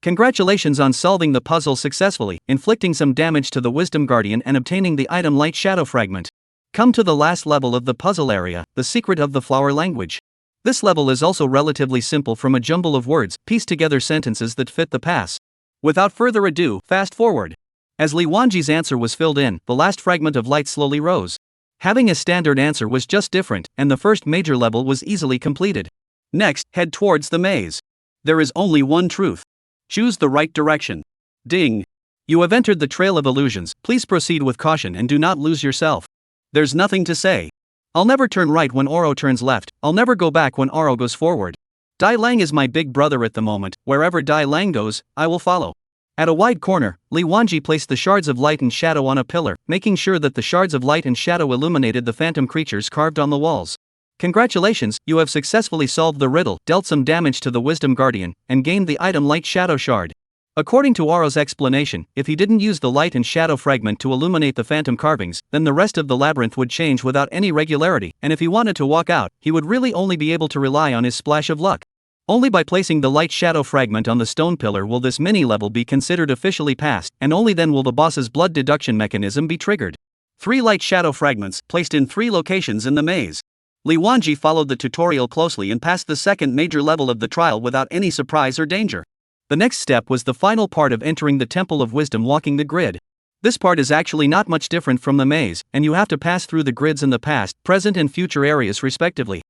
Congratulations on solving the puzzle successfully, inflicting some damage to the Wisdom Guardian and obtaining the item Light Shadow Fragment. Come to the last level of the puzzle area, the Secret of the Flower Language. This level is also relatively simple, from a jumble of words, pieced together sentences that fit the pass. Without further ado, fast forward. As Lee Wanji's answer was filled in, the last fragment of light slowly rose. Having a standard answer was just different, and the first major level was easily completed. Next, head towards the maze. There is only one truth. Choose the right direction. Ding! You have entered the Trail of Illusions. Please proceed with caution and do not lose yourself. There's nothing to say. I'll never turn right when Oro turns left. I'll never go back when Oro goes forward. Dai Lang is my big brother at the moment. Wherever Dai Lang goes, I will follow. At a wide corner, Lee Wanji placed the shards of light and shadow on a pillar, making sure that the shards of light and shadow illuminated the phantom creatures carved on the walls. Congratulations, you have successfully solved the riddle, dealt some damage to the Wisdom Guardian, and gained the item Light Shadow Shard. According to Aro's explanation, if he didn't use the Light and Shadow Fragment to illuminate the phantom carvings, then the rest of the labyrinth would change without any regularity, and if he wanted to walk out, he would really only be able to rely on his splash of luck. Only by placing the Light Shadow Fragment on the stone pillar will this mini-level be considered officially passed, and only then will the boss's blood deduction mechanism be triggered. 3 Light Shadow Fragments, placed in 3 locations in the maze. Lee Wanji followed the tutorial closely and passed the second major level of the trial without any surprise or danger. The next step was the final part of entering the Temple of Wisdom, walking the grid. This part is actually not much different from the maze, and you have to pass through the grids in the past, present and future areas respectively.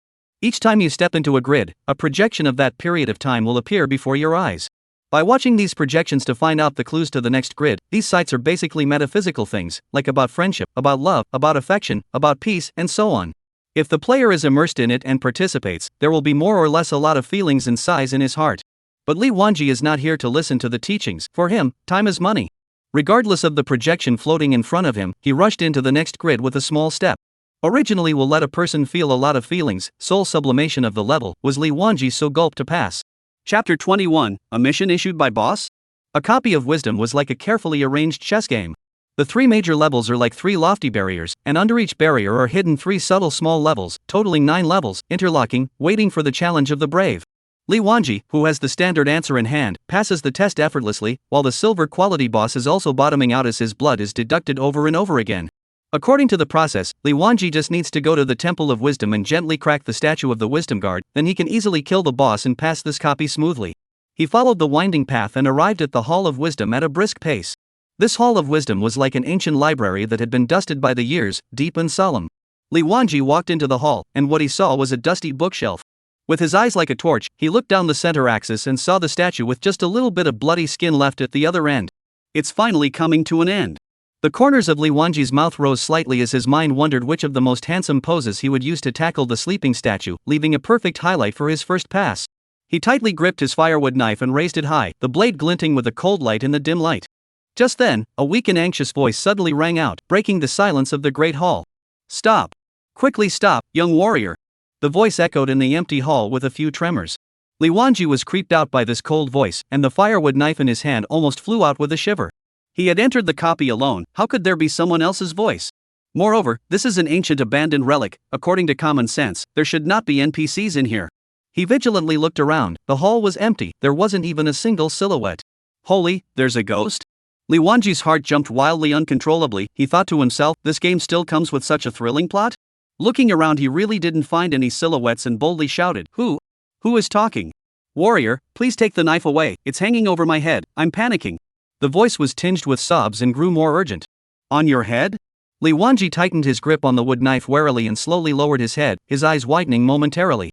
Each time you step into a grid, a projection of that period of time will appear before your eyes. By watching these projections to find out the clues to the next grid, these sites are basically metaphysical things, like about friendship, about love, about affection, about peace, and so on. If the player is immersed in it and participates, there will be more or less a lot of feelings and sighs in his heart. But Lee Wanji is not here to listen to the teachings. For him, time is money. Regardless of the projection floating in front of him, he rushed into the next grid with a small step. Originally will let a person feel a lot of feelings, sole sublimation of the level, was Lee Wanji so gulped to pass. Chapter 21, a mission issued by boss? A copy of Wisdom was like a carefully arranged chess game. The 3 major levels are like 3 lofty barriers, and under each barrier are hidden 3 subtle small levels, totaling 9 levels, interlocking, waiting for the challenge of the brave. Lee Wanji, who has the standard answer in hand, passes the test effortlessly, while the silver quality boss is also bottoming out as his blood is deducted over and over again. According to the process, Lee Wanji just needs to go to the Temple of Wisdom and gently crack the statue of the Wisdom Guard, then he can easily kill the boss and pass this copy smoothly. He followed the winding path and arrived at the Hall of Wisdom at a brisk pace. This Hall of Wisdom was like an ancient library that had been dusted by the years, deep and solemn. Lee Wanji walked into the hall, and what he saw was a dusty bookshelf. With his eyes like a torch, he looked down the center axis and saw the statue with just a little bit of bloody skin left at the other end. It's finally coming to an end. The corners of Lee Wanji's mouth rose slightly as his mind wondered which of the most handsome poses he would use to tackle the sleeping statue, leaving a perfect highlight for his first pass. He tightly gripped his firewood knife and raised it high, the blade glinting with a cold light in the dim light. Just then, a weak and anxious voice suddenly rang out, breaking the silence of the great hall. "Stop! Quickly stop, young warrior!" The voice echoed in the empty hall with a few tremors. Lee Wanji was creeped out by this cold voice, and the firewood knife in his hand almost flew out with a shiver. He had entered the copy alone, how could there be someone else's voice? Moreover, this is an ancient abandoned relic. According to common sense, there should not be NPCs in here. He vigilantly looked around. The hall was empty, there wasn't even a single silhouette. Holy, there's a ghost? Li Wanji's heart jumped wildly uncontrollably. He thought to himself, this game still comes with such a thrilling plot? Looking around, he really didn't find any silhouettes and boldly shouted, Who is talking? Warrior, please take the knife away, it's hanging over my head, I'm panicking. The voice was tinged with sobs and grew more urgent. On your head? Li Wanji tightened his grip on the wood knife warily and slowly lowered his head, his eyes widening momentarily.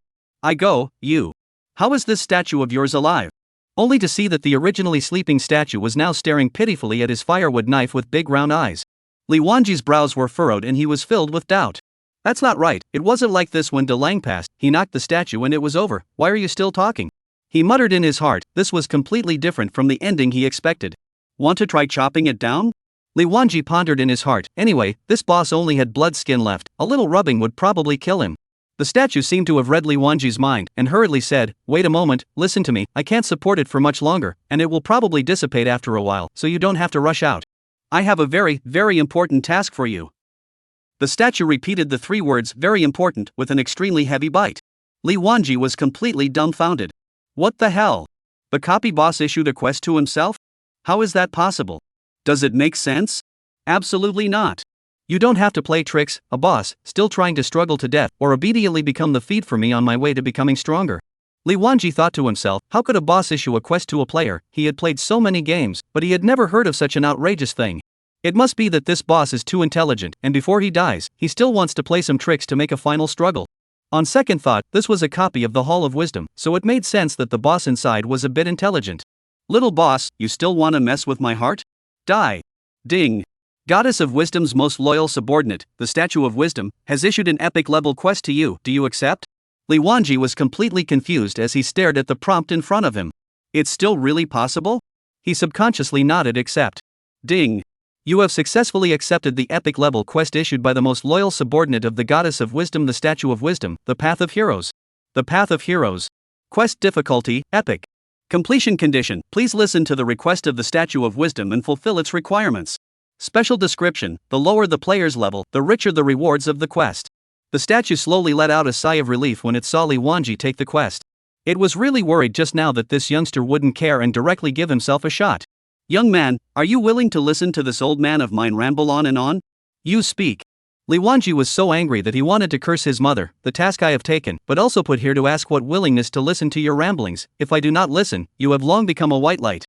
You. How is this statue of yours alive? Only to see that the originally sleeping statue was now staring pitifully at his firewood knife with big round eyes. Li Wanji's brows were furrowed and he was filled with doubt. That's not right, it wasn't like this when Dalong passed, he knocked the statue and it was over, why are you still talking? He muttered in his heart, this was completely different from the ending he expected. Want to try chopping it down? Li Wanji pondered in his heart, anyway, this boss only had blood skin left, a little rubbing would probably kill him. The statue seemed to have read Li Wanji's mind, and hurriedly said, wait a moment, listen to me, I can't support it for much longer, and it will probably dissipate after a while, so you don't have to rush out. I have a very, very important task for you. The statue repeated the 3 words, very important, with an extremely heavy bite. Li Wanji was completely dumbfounded. What the hell? The copy boss issued a quest to himself? How is that possible? Does it make sense? Absolutely not. You don't have to play tricks, a boss, still trying to struggle to death, or obediently become the feed for me on my way to becoming stronger. Li Wanji thought to himself, how could a boss issue a quest to a player? He had played so many games, but he had never heard of such an outrageous thing. It must be that this boss is too intelligent, and before he dies, he still wants to play some tricks to make a final struggle. On second thought, this was a copy of the Hall of Wisdom, so it made sense that the boss inside was a bit intelligent. Little boss, you still wanna mess with my heart? Die. Ding. Goddess of Wisdom's most loyal subordinate, the Statue of Wisdom, has issued an epic-level quest to you, do you accept? Li Wanji was completely confused as he stared at the prompt in front of him. It's still really possible? He subconsciously nodded accept. Ding. You have successfully accepted the epic-level quest issued by the most loyal subordinate of the Goddess of Wisdom, the Statue of Wisdom, the Path of Heroes. The Path of Heroes. Quest difficulty, epic. Completion condition, please listen to the request of the Statue of Wisdom and fulfill its requirements. Special description, the lower the player's level, the richer the rewards of the quest. The statue slowly let out a sigh of relief when it saw Li Wanji take the quest. It was really worried just now that this youngster wouldn't care and directly give himself a shot. Young man, are you willing to listen to this old man of mine ramble on and on? You speak. Li Wanji was so angry that he wanted to curse his mother, the task I have taken, but also put here to ask what willingness to listen to your ramblings. If I do not listen, you have long become a white light.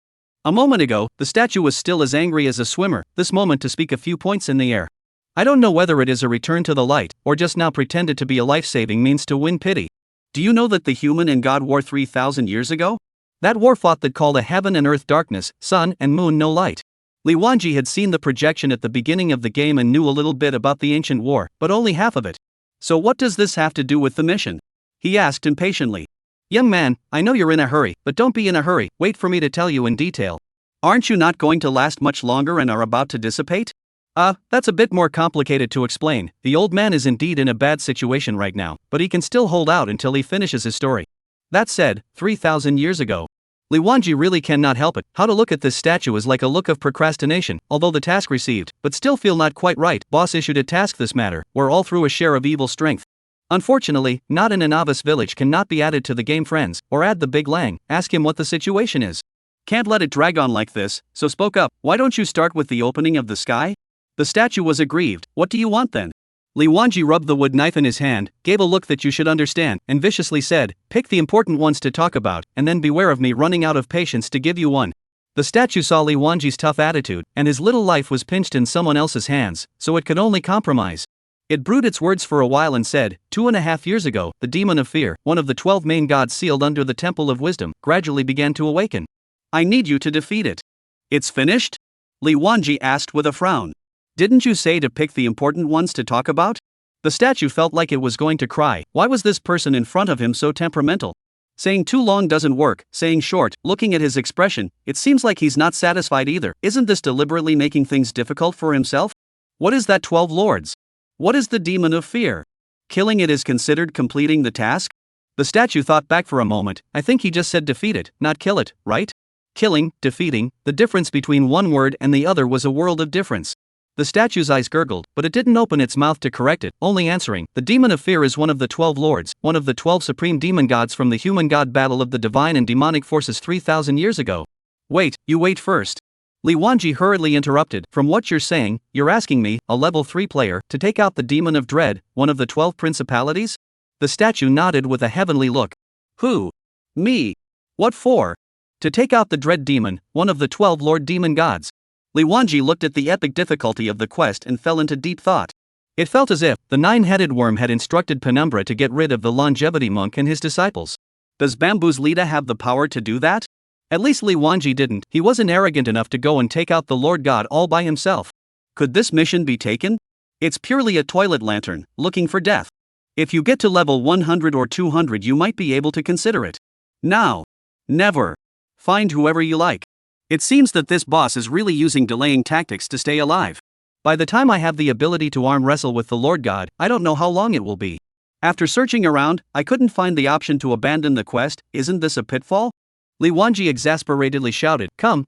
A moment ago, the statue was still as angry as a swimmer, this moment to speak a few points in the air. I don't know whether it is a return to the light, or just now pretended to be a life-saving means to win pity. Do you know that the human and God war 3,000 years ago? That war fought that called a heaven and earth darkness, sun and moon no light. Li Wanji had seen the projection at the beginning of the game and knew a little bit about the ancient war, but only half of it. So what does this have to do with the mission? He asked impatiently. Young man, I know you're in a hurry, but don't be in a hurry, wait for me to tell you in detail. Aren't you not going to last much longer and are about to dissipate? That's a bit more complicated to explain. The old man is indeed in a bad situation right now, but he can still hold out until he finishes his story. That said, 3,000 years ago. Li Wanji really cannot help it. How to look at this statue is like a look of procrastination, although the task received, but still feel not quite right. Boss issued a task this matter, where all through a share of evil strength. Unfortunately, not in a novice village cannot be added to the game friends, or add the big lang, ask him what the situation is. Can't let it drag on like this, so spoke up, why don't you start with the opening of the sky? The statue was aggrieved, what do you want then? Li Wanji rubbed the wood knife in his hand, gave a look that you should understand, and viciously said, pick the important ones to talk about, and then beware of me running out of patience to give you one. The statue saw Li Wanji's tough attitude, and his little life was pinched in someone else's hands, so it could only compromise. It brewed its words for a while and said, 2.5 years ago, the demon of fear, one of the 12 main gods sealed under the Temple of Wisdom, gradually began to awaken. I need you to defeat it. It's finished? Li Wanji asked with a frown. Didn't you say to pick the important ones to talk about? The statue felt like it was going to cry. Why was this person in front of him so temperamental? Saying too long doesn't work, saying short, looking at his expression, it seems like he's not satisfied either. Isn't this deliberately making things difficult for himself? What is that 12 lords? What is the demon of fear? Killing it is considered completing the task? The statue thought back for a moment. I think he just said defeat it, not kill it, right? Killing, defeating, the difference between one word and the other was a world of difference. The statue's eyes gurgled, but it didn't open its mouth to correct it, only answering, "The demon of fear is one of the 12 lords, one of the 12 supreme demon gods from the human god battle of the divine and demonic forces 3,000 years ago." "Wait, you wait first." Li Wanji hurriedly interrupted. "From what you're saying, you're asking me, a level 3 player, to take out the demon of dread, one of the 12 principalities?" The statue nodded with a heavenly look. "Who? Me? What for?" "To take out the dread demon, one of the 12 lord demon gods." Li Wanji looked at the epic difficulty of the quest and fell into deep thought. It felt as if the 9-headed worm had instructed Penumbra to get rid of the longevity monk and his disciples. Does Bamboo's Lita have the power to do that? At least Li Wanji didn't. He wasn't arrogant enough to go and take out the Lord God all by himself. Could this mission be taken? It's purely a toilet lantern, looking for death. If you get to level 100 or 200 you might be able to consider it. Now. Never. Find whoever you like. It seems that this boss is really using delaying tactics to stay alive. By the time I have the ability to arm wrestle with the Lord God, I don't know how long it will be. After searching around, I couldn't find the option to abandon the quest. Isn't this a pitfall? Li Wanji exasperatedly shouted, Come,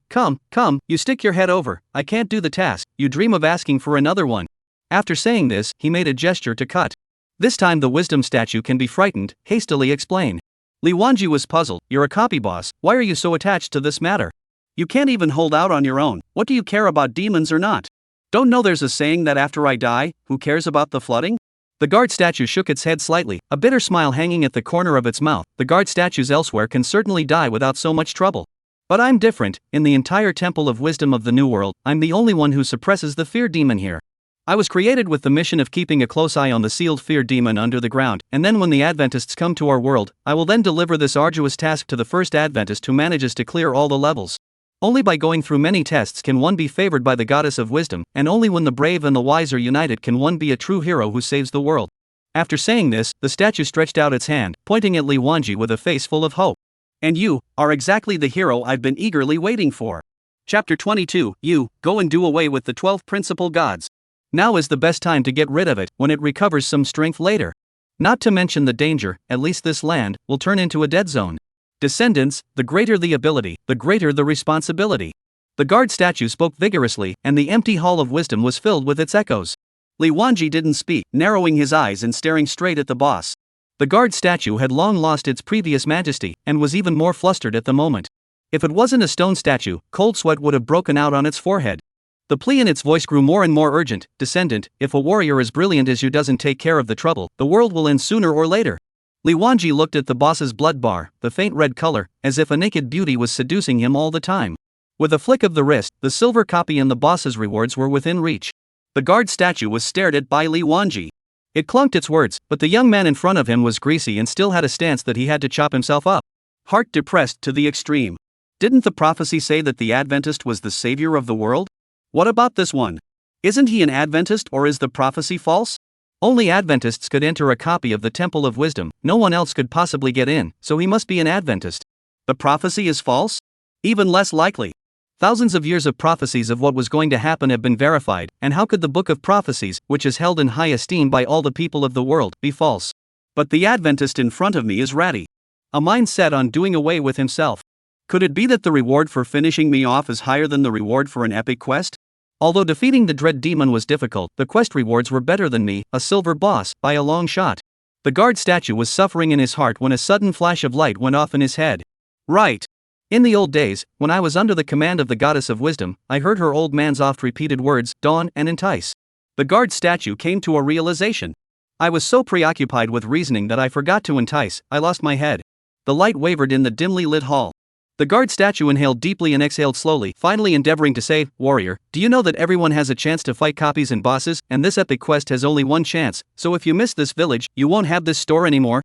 you stick your head over, I can't do the task, you dream of asking for another one." After saying this, he made a gesture to cut. This time the wisdom statue can be frightened, hastily explained. Li Wanji was puzzled. "You're a copy boss, why are you so attached to this matter? You can't even hold out on your own, what do you care about demons or not? Don't know there's a saying that after I die, who cares about the flooding?" The guard statue shook its head slightly, a bitter smile hanging at the corner of its mouth. "The guard statues elsewhere can certainly die without so much trouble. But I'm different. In the entire Temple of Wisdom of the New World, I'm the only one who suppresses the fear demon here. I was created with the mission of keeping a close eye on the sealed fear demon under the ground, and then when the Adventists come to our world, I will then deliver this arduous task to the first Adventist who manages to clear all the levels. Only by going through many tests can one be favored by the goddess of wisdom, and only when the brave and the wise are united can one be a true hero who saves the world." After saying this, the statue stretched out its hand, pointing at Li Wanji with a face full of hope. "And you are exactly the hero I've been eagerly waiting for." Chapter 22. You go and do away with the 12 principal gods. Now is the best time to get rid of it, when it recovers some strength later. Not to mention the danger, at least this land will turn into a dead zone. Descendants, the greater the ability, the greater the responsibility. The guard statue spoke vigorously, and the empty hall of wisdom was filled with its echoes. Li Wanji didn't speak, narrowing his eyes and staring straight at the boss. The guard statue had long lost its previous majesty, and was even more flustered at the moment. If it wasn't a stone statue, cold sweat would have broken out on its forehead. The plea in its voice grew more and more urgent. "Descendant, if a warrior as brilliant as you doesn't take care of the trouble, the world will end sooner or later." Li Wanji looked at the boss's blood bar, the faint red color, as if a naked beauty was seducing him all the time. With a flick of the wrist, the silver copy and the boss's rewards were within reach. The guard statue was stared at by Li Wanji. It clunked its words, but the young man in front of him was greasy and still had a stance that he had to chop himself up. Heart depressed to the extreme. Didn't the prophecy say that the Adventist was the savior of the world? What about this one? Isn't he an Adventist, or is the prophecy false? Only Adventists could enter a copy of the Temple of Wisdom, no one else could possibly get in, so he must be an Adventist. The prophecy is false? Even less likely. Thousands of years of prophecies of what was going to happen have been verified, and how could the Book of Prophecies, which is held in high esteem by all the people of the world, be false? But the Adventist in front of me is ratty. A mind set on doing away with himself. Could it be that the reward for finishing me off is higher than the reward for an epic quest? Although defeating the dread demon was difficult, the quest rewards were better than me, a silver boss, by a long shot. The guard statue was suffering in his heart when a sudden flash of light went off in his head. Right. In the old days, when I was under the command of the goddess of wisdom, I heard her old man's oft-repeated words, dawn and entice. The guard statue came to a realization. I was so preoccupied with reasoning that I forgot to entice, I lost my head. The light wavered in the dimly lit hall. The guard statue inhaled deeply and exhaled slowly, finally endeavoring to say, "Warrior, do you know that everyone has a chance to fight copies and bosses, and this epic quest has only one chance, so if you miss this village, you won't have this store anymore?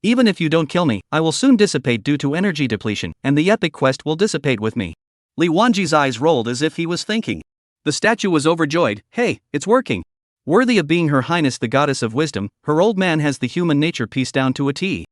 Even if you don't kill me, I will soon dissipate due to energy depletion, and the epic quest will dissipate with me." Li Wanji's eyes rolled as if he was thinking. The statue was overjoyed. "Hey, it's working. Worthy of being Her Highness the Goddess of Wisdom, her old man has the human nature piece down to a T.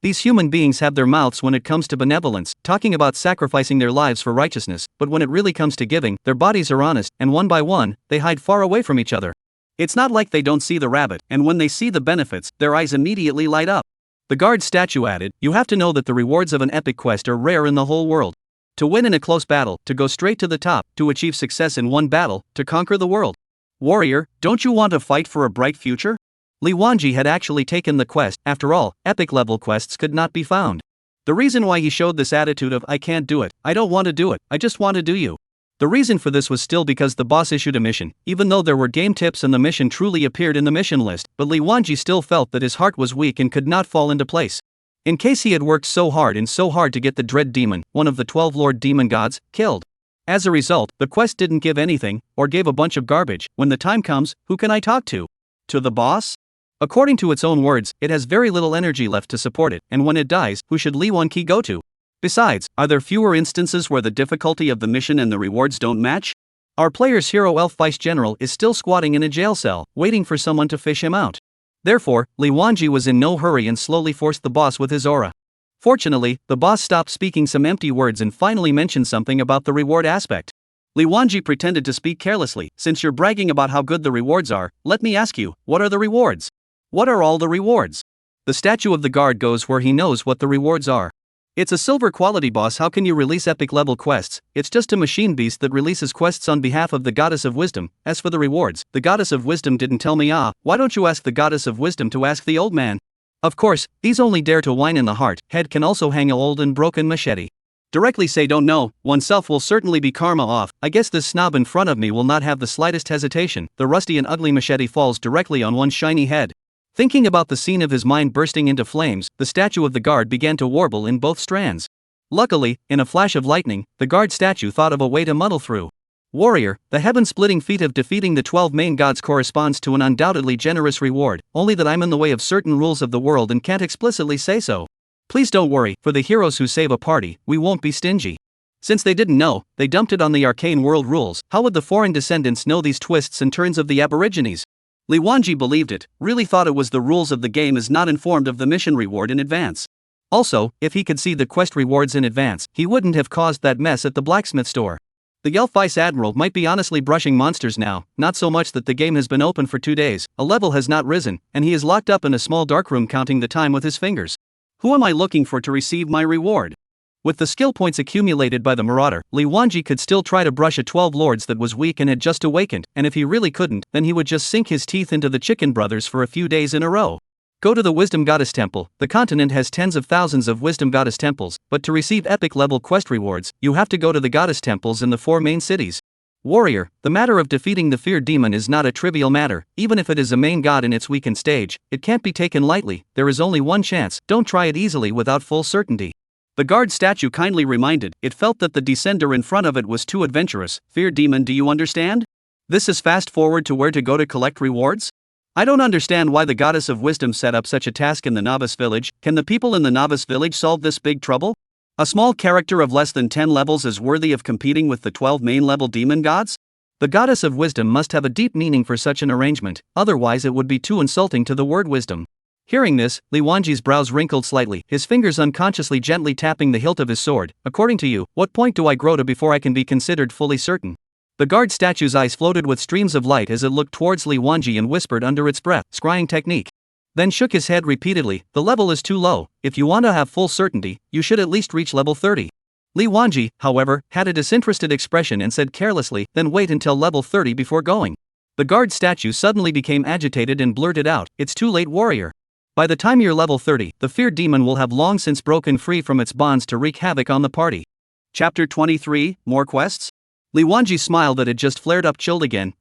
These human beings have their mouths when it comes to benevolence, talking about sacrificing their lives for righteousness, but when it really comes to giving, their bodies are honest, and one by one, they hide far away from each other. It's not like they don't see the rabbit, and when they see the benefits, their eyes immediately light up." The guard statue added, "You have to know that the rewards of an epic quest are rare in the whole world. To win in a close battle, to go straight to the top, to achieve success in one battle, to conquer the world. Warrior, don't you want to fight for a bright future? Li Wanji had actually taken the quest. After all, epic level quests could not be found. The reason why he showed this attitude of "I can't do it, I don't want to do it, I just want to do you." The reason for this was still because the boss issued a mission, even though there were game tips and the mission truly appeared in the mission list, but Li Wanji still felt that his heart was weak and could not fall into place. In case he had worked so hard to get the Dread Demon, one of the 12 Lord Demon Gods, killed. As a result, the quest didn't give anything, or gave a bunch of garbage. When the time comes, who can I talk to? To the boss? According to its own words, it has very little energy left to support it, and when it dies, who should Li Wanqi go to? Besides, are there fewer instances where the difficulty of the mission and the rewards don't match? Our player's hero Elf Vice General is still squatting in a jail cell, waiting for someone to fish him out. Therefore, Li Wanji was in no hurry and slowly forced the boss with his aura. Fortunately, the boss stopped speaking some empty words and finally mentioned something about the reward aspect. Li Wanji pretended to speak carelessly. Since you're bragging about how good the rewards are, let me ask you, what are the rewards? What are all the rewards? The statue of the guard goes where he knows what the rewards are. It's a silver quality boss. How can you release epic level quests? It's just a machine beast that releases quests on behalf of the Goddess of Wisdom. As for the rewards, the Goddess of Wisdom didn't tell me. Why don't you ask the Goddess of Wisdom to ask the old man? Of course, these only dare to whine in the heart. Head can also hang a old and broken machete. Directly say don't know, oneself will certainly be karma off. I guess this snob in front of me will not have the slightest hesitation. The rusty and ugly machete falls directly on one's shiny head. Thinking about the scene of his mind bursting into flames, the statue of the guard began to warble in both strands. Luckily, in a flash of lightning, the guard statue thought of a way to muddle through. Warrior, the heaven-splitting feat of defeating the 12 main gods corresponds to an undoubtedly generous reward, only that I'm in the way of certain rules of the world and can't explicitly say so. Please don't worry, for the heroes who save a party, we won't be stingy. Since they didn't know, they dumped it on the arcane world rules. How would the foreign descendants know these twists and turns of the aborigines? Li Wanji believed it, really thought it was the rules of the game, is not informed of the mission reward in advance. Also, if he could see the quest rewards in advance, he wouldn't have caused that mess at the blacksmith store. The Elf Vice Admiral might be honestly brushing monsters now, not so much that the game has been open for 2 days, a level has not risen, and he is locked up in a small darkroom counting the time with his fingers. Who am I looking for to receive my reward? With the skill points accumulated by the Marauder, Li Wanji could still try to brush a 12 lords that was weak and had just awakened, and if he really couldn't, then he would just sink his teeth into the Chicken Brothers for a few days in a row. Go to the Wisdom Goddess Temple. The continent has tens of thousands of Wisdom Goddess Temples, but to receive epic level quest rewards, you have to go to the Goddess Temples in the 4 main cities. Warrior, the matter of defeating the Feared Demon is not a trivial matter. Even if it is a main god in its weakened stage, it can't be taken lightly. There is only one chance, don't try it easily without full certainty. The guard statue kindly reminded, it felt that the descender in front of it was too adventurous. Feared Demon, do you understand? This is fast forward to where to go to collect rewards? I don't understand why the Goddess of Wisdom set up such a task in the novice village. Can the people in the novice village solve this big trouble? A small character of less than 10 levels is worthy of competing with the 12 main level demon gods? The Goddess of Wisdom must have a deep meaning for such an arrangement, otherwise it would be too insulting to the word wisdom. Hearing this, Li Wanji's brows wrinkled slightly, his fingers unconsciously gently tapping the hilt of his sword. According to you, what point do I grow to before I can be considered fully certain? The guard statue's eyes floated with streams of light as it looked towards Li Wanji and whispered under its breath, scrying technique. Then shook his head repeatedly, the level is too low. If you want to have full certainty, you should at least reach level 30. Li Wanji, however, had a disinterested expression and said carelessly, then wait until level 30 before going. The guard statue suddenly became agitated and blurted out, it's too late, warrior. By the time you're level 30, the Feared Demon will have long since broken free from its bonds to wreak havoc on the party. Chapter 23, More Quests? Li Wanji smiled that had just flared up chilled again,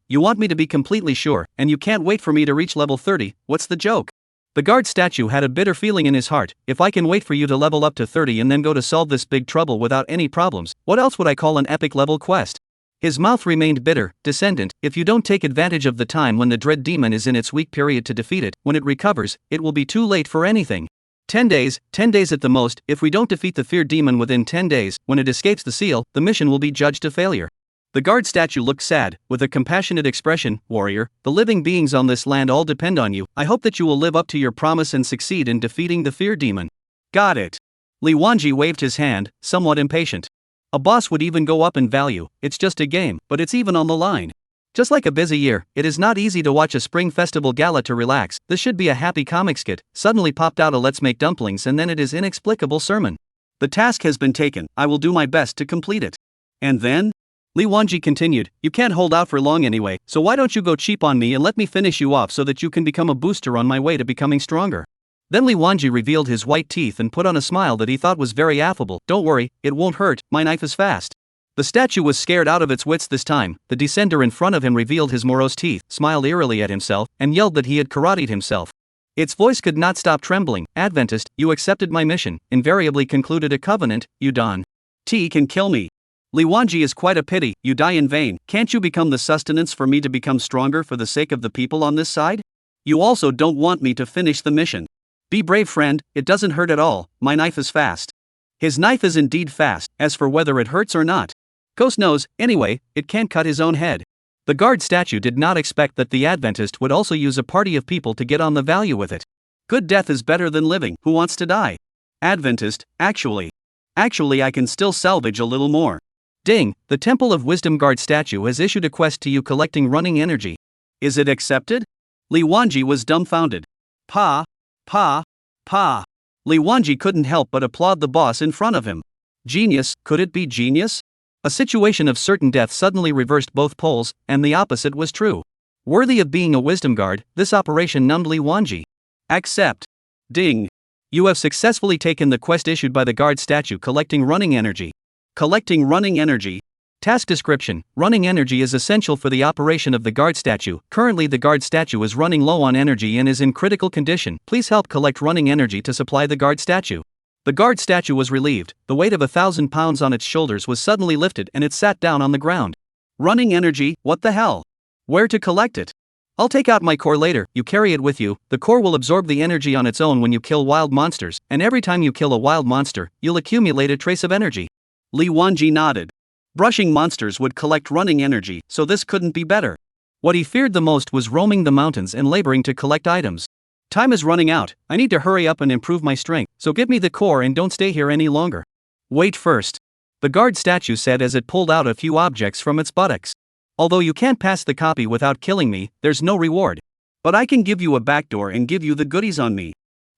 you want me to be completely sure, and you can't wait for me to reach level 30, what's the joke? The guard statue had a bitter feeling in his heart, if I can wait for you to level up to 30 and then go to solve this big trouble without any problems, what else would I call an epic level quest? His mouth remained bitter, descendant, if you don't take advantage of the time when the dread demon is in its weak period to defeat it, when it recovers, it will be too late for anything. 10 days at the most. If we don't defeat the Feared Demon within 10 days, when it escapes the seal, the mission will be judged a failure. The guard statue looked sad, with a compassionate expression, warrior, the living beings on this land all depend on you, I hope that you will live up to your promise and succeed in defeating the Feared Demon. Got it. Li Wanji waved his hand, somewhat impatient. A boss would even go up in value, it's just a game, but it's even on the line. Just like a busy year, it is not easy to watch a spring festival gala to relax. This should be a happy comic skit. Suddenly popped out a let's make dumplings and then it is inexplicable sermon. The task has been taken, I will do my best to complete it. And then? Li Wanji continued, you can't hold out for long anyway, so why don't you go cheap on me and let me finish you off so that you can become a booster on my way to becoming stronger. Then Li Wanji revealed his white teeth and put on a smile that he thought was very affable. Don't worry, it won't hurt, my knife is fast. The statue was scared out of its wits this time. The descender in front of him revealed his morose teeth, smiled eerily at himself, and yelled that he had karateed himself. Its voice could not stop trembling. Adventist, you accepted my mission, invariably concluded a covenant, you don. T can kill me. Li Wanji is quite a pity, you die in vain. Can't you become the sustenance for me to become stronger for the sake of the people on this side? You also don't want me to finish the mission. Be brave, friend, it doesn't hurt at all, my knife is fast. His knife is indeed fast, as for whether it hurts or not. Ghost knows, anyway, it can't cut his own head. The guard statue did not expect that the Adventist would also use a party of people to get on the value with it. Good death is better than living, who wants to die? Adventist, actually I can still salvage a little more. Ding, the Temple of Wisdom guard statue has issued a quest to you collecting running energy. Is it accepted? Li Wanji was dumbfounded. Pa. Li Wanji couldn't help but applaud the boss in front of him. Genius, could it be genius? A situation of certain death suddenly reversed both poles, and the opposite was true. Worthy of being a wisdom guard, this operation numbed Li Wanji. Accept. Ding. You have successfully taken the quest issued by the guard statue collecting running energy. Collecting running energy. Task description: running energy is essential for the operation of the guard statue. Currently the guard statue is running low on energy and is in critical condition. Please help collect running energy to supply the guard statue. The guard statue was relieved. The weight of 1,000 pounds on its shoulders was suddenly lifted and it sat down on the ground. Running energy, what the hell? Where to collect it? I'll take out my core later. You carry it with you. The core will absorb the energy on its own when you kill wild monsters, and every time you kill a wild monster, you'll accumulate a trace of energy. Li Wanji nodded. Brushing monsters would collect running energy, so this couldn't be better. What he feared the most was roaming the mountains and laboring to collect items. Time is running out, I need to hurry up and improve my strength, so give me the core and don't stay here any longer. Wait first. The guard statue said as it pulled out a few objects from its buttocks. Although you can't pass the copy without killing me, there's no reward. But I can give you a backdoor and give you the goodies on me.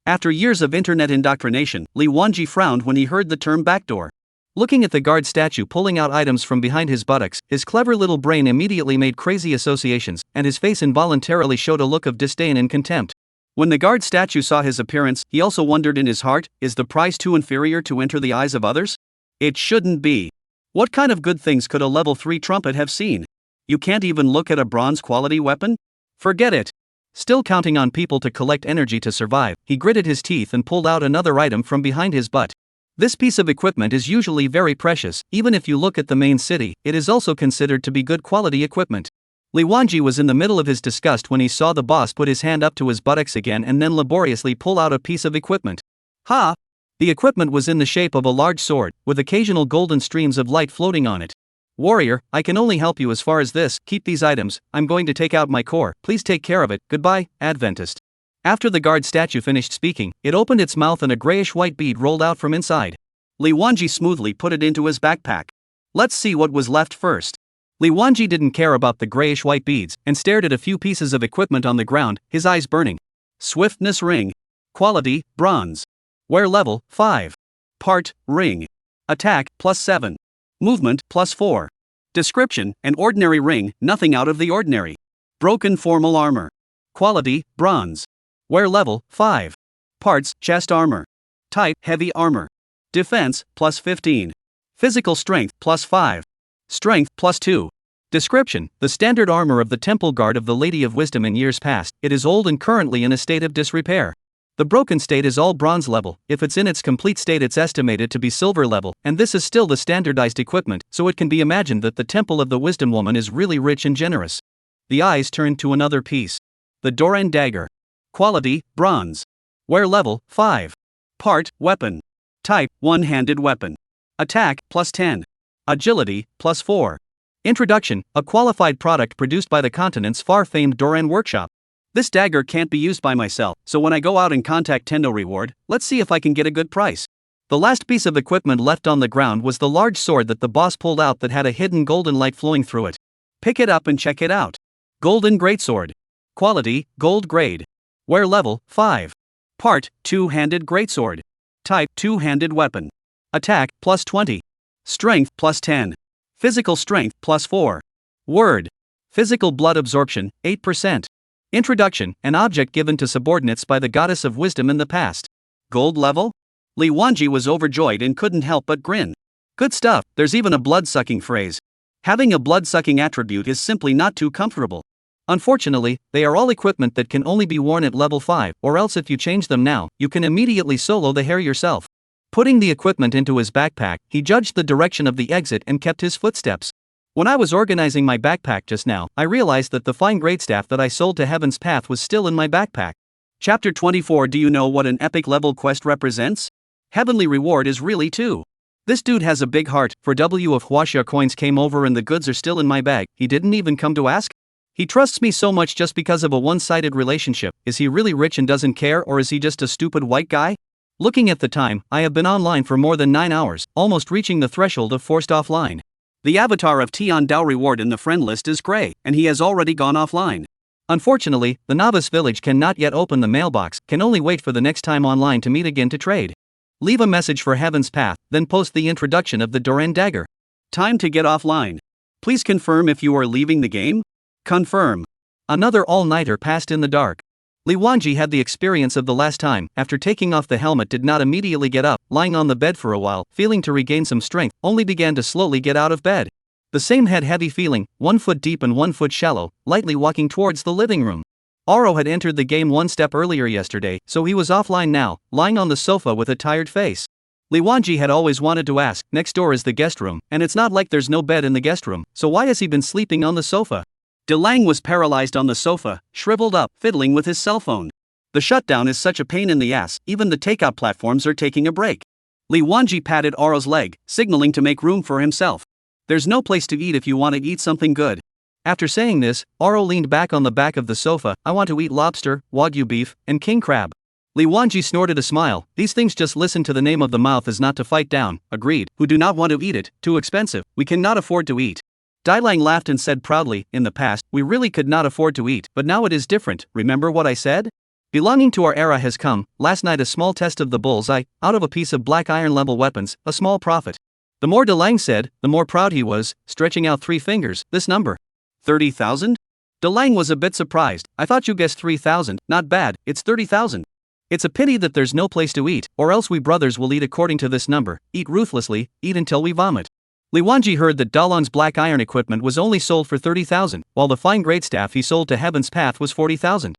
After years of internet indoctrination, Li Wanji frowned when he heard the term backdoor. Looking at the guard statue pulling out items from behind his buttocks, his clever little brain immediately made crazy associations, and his face involuntarily showed a look of disdain and contempt. When the guard statue saw his appearance, he also wondered in his heart, is the prize too inferior to enter the eyes of others? It shouldn't be. What kind of good things could a level 3 trumpet have seen? You can't even look at a bronze quality weapon? Forget it. Still counting on people to collect energy to survive, he gritted his teeth and pulled out another item from behind his butt. This piece of equipment is usually very precious. Even if you look at the main city, it is also considered to be good quality equipment. Li Wanji was in the middle of his disgust when he saw the boss put his hand up to his buttocks again and then laboriously pull out a piece of equipment. Ha! The equipment was in the shape of a large sword, with occasional golden streams of light floating on it. Warrior, I can only help you as far as this. Keep these items. I'm going to take out my core. Please take care of it. Goodbye, Adventist. After the guard statue finished speaking, it opened its mouth and a grayish-white bead rolled out from inside. Li Wanji smoothly put it into his backpack. Let's see what was left first. Li Wanji didn't care about the grayish-white beads, and stared at a few pieces of equipment on the ground, his eyes burning. Swiftness ring. Quality, bronze. Wear level, 5. Part, ring. Attack, +7. Movement, +4. Description, an ordinary ring, nothing out of the ordinary. Broken formal armor. Quality, bronze. Wear level, 5. Parts, chest armor. Type, heavy armor. Defense, +15. Physical strength, +5. Strength, +2. Description, the standard armor of the temple guard of the Lady of Wisdom in years past. It is old and currently in a state of disrepair. The broken state is all bronze level. If it's in its complete state it's estimated to be silver level, and this is still the standardized equipment, so it can be imagined that the temple of the wisdom woman is really rich and generous. The eyes turned to another piece. The Doran dagger. Quality, bronze. Wear level, 5. Part, weapon. Type, one-handed weapon. Attack, +10. Agility, +4. Introduction, a qualified product produced by the continent's far-famed Doran workshop. This dagger can't be used by myself, so when I go out and contact Tendo Reward, let's see if I can get a good price. The last piece of equipment left on the ground was the large sword that the boss pulled out that had a hidden golden light flowing through it. Pick it up and check it out. Golden greatsword. Quality, gold grade. Wear level, 5. Part, two-handed greatsword. Type, two-handed weapon. Attack, +20. Strength, +10. Physical strength plus 4. Word. Physical blood absorption, 8%. Introduction, an object given to subordinates by the goddess of wisdom in the past. Gold level? Li Wanji was overjoyed and couldn't help but grin. Good stuff, there's even a blood-sucking phrase. Having a blood-sucking attribute is simply not too comfortable. Unfortunately, they are all equipment that can only be worn at level 5, or else if you change them now, you can immediately solo the hair yourself. Putting the equipment into his backpack, he judged the direction of the exit and kept his footsteps. When I was organizing my backpack just now, I realized that the fine great staff that I sold to Heaven's Path was still in my backpack. Chapter 24. Do you know what an epic level quest represents? Heavenly reward is really too. This dude has a big heart. For W of Huaxia coins came over and the goods are still in my bag. He didn't even come to ask? He trusts me so much just because of a one-sided relationship. Is he really rich and doesn't care, or is he just a stupid white guy? Looking at the time, I have been online for more than 9 hours, almost reaching the threshold of forced offline. The avatar of Tian Dao reward in the friend list is gray, and he has already gone offline. Unfortunately, the novice village cannot yet open the mailbox, can only wait for the next time online to meet again to trade. Leave a message for Heaven's Path, then post the introduction of the Doran dagger. Time to get offline. Please confirm if you are leaving the game? Confirm. Another all-nighter passed in the dark. Li Wanji had the experience of the last time. After taking off the helmet, did not immediately get up, lying on the bed for a while, feeling to regain some strength, only began to slowly get out of bed. The same head-heavy feeling, 1 foot deep and 1 foot shallow, lightly walking towards the living room. Oro had entered the game 1 step earlier yesterday, so he was offline now, lying on the sofa with a tired face. Li Wanji had always wanted to ask, next door is the guest room, and it's not like there's no bed in the guest room, so why has he been sleeping on the sofa? Dalong was paralyzed on the sofa, shriveled up, fiddling with his cell phone. The shutdown is such a pain in the ass, even the takeout platforms are taking a break. Li Wanji patted Oro's leg, signaling to make room for himself. There's no place to eat if you want to eat something good. After saying this, Oro leaned back on the back of the sofa. I want to eat lobster, wagyu beef, and king crab. Li Wanji snorted a smile. These things just listen to the name of the mouth is not to fight down. Agreed. Who do not want to eat it? Too expensive. We cannot afford to eat. Dalong laughed and said proudly, in the past, we really could not afford to eat, but now it is different. Remember what I said? Belonging to our era has come. Last night a small test of the bullseye, out of a piece of black iron level weapons, a small profit. The more Dalong said, the more proud he was, stretching out 3 fingers. This number. 30,000? Dalong was a bit surprised. I thought you guessed 3,000, not bad, it's 30,000. It's a pity that there's no place to eat, or else we brothers will eat according to this number, eat ruthlessly, eat until we vomit. Li Wanji heard that Dalong's black iron equipment was only sold for 30,000, while the fine great staff he sold to Heaven's Path was 40,000.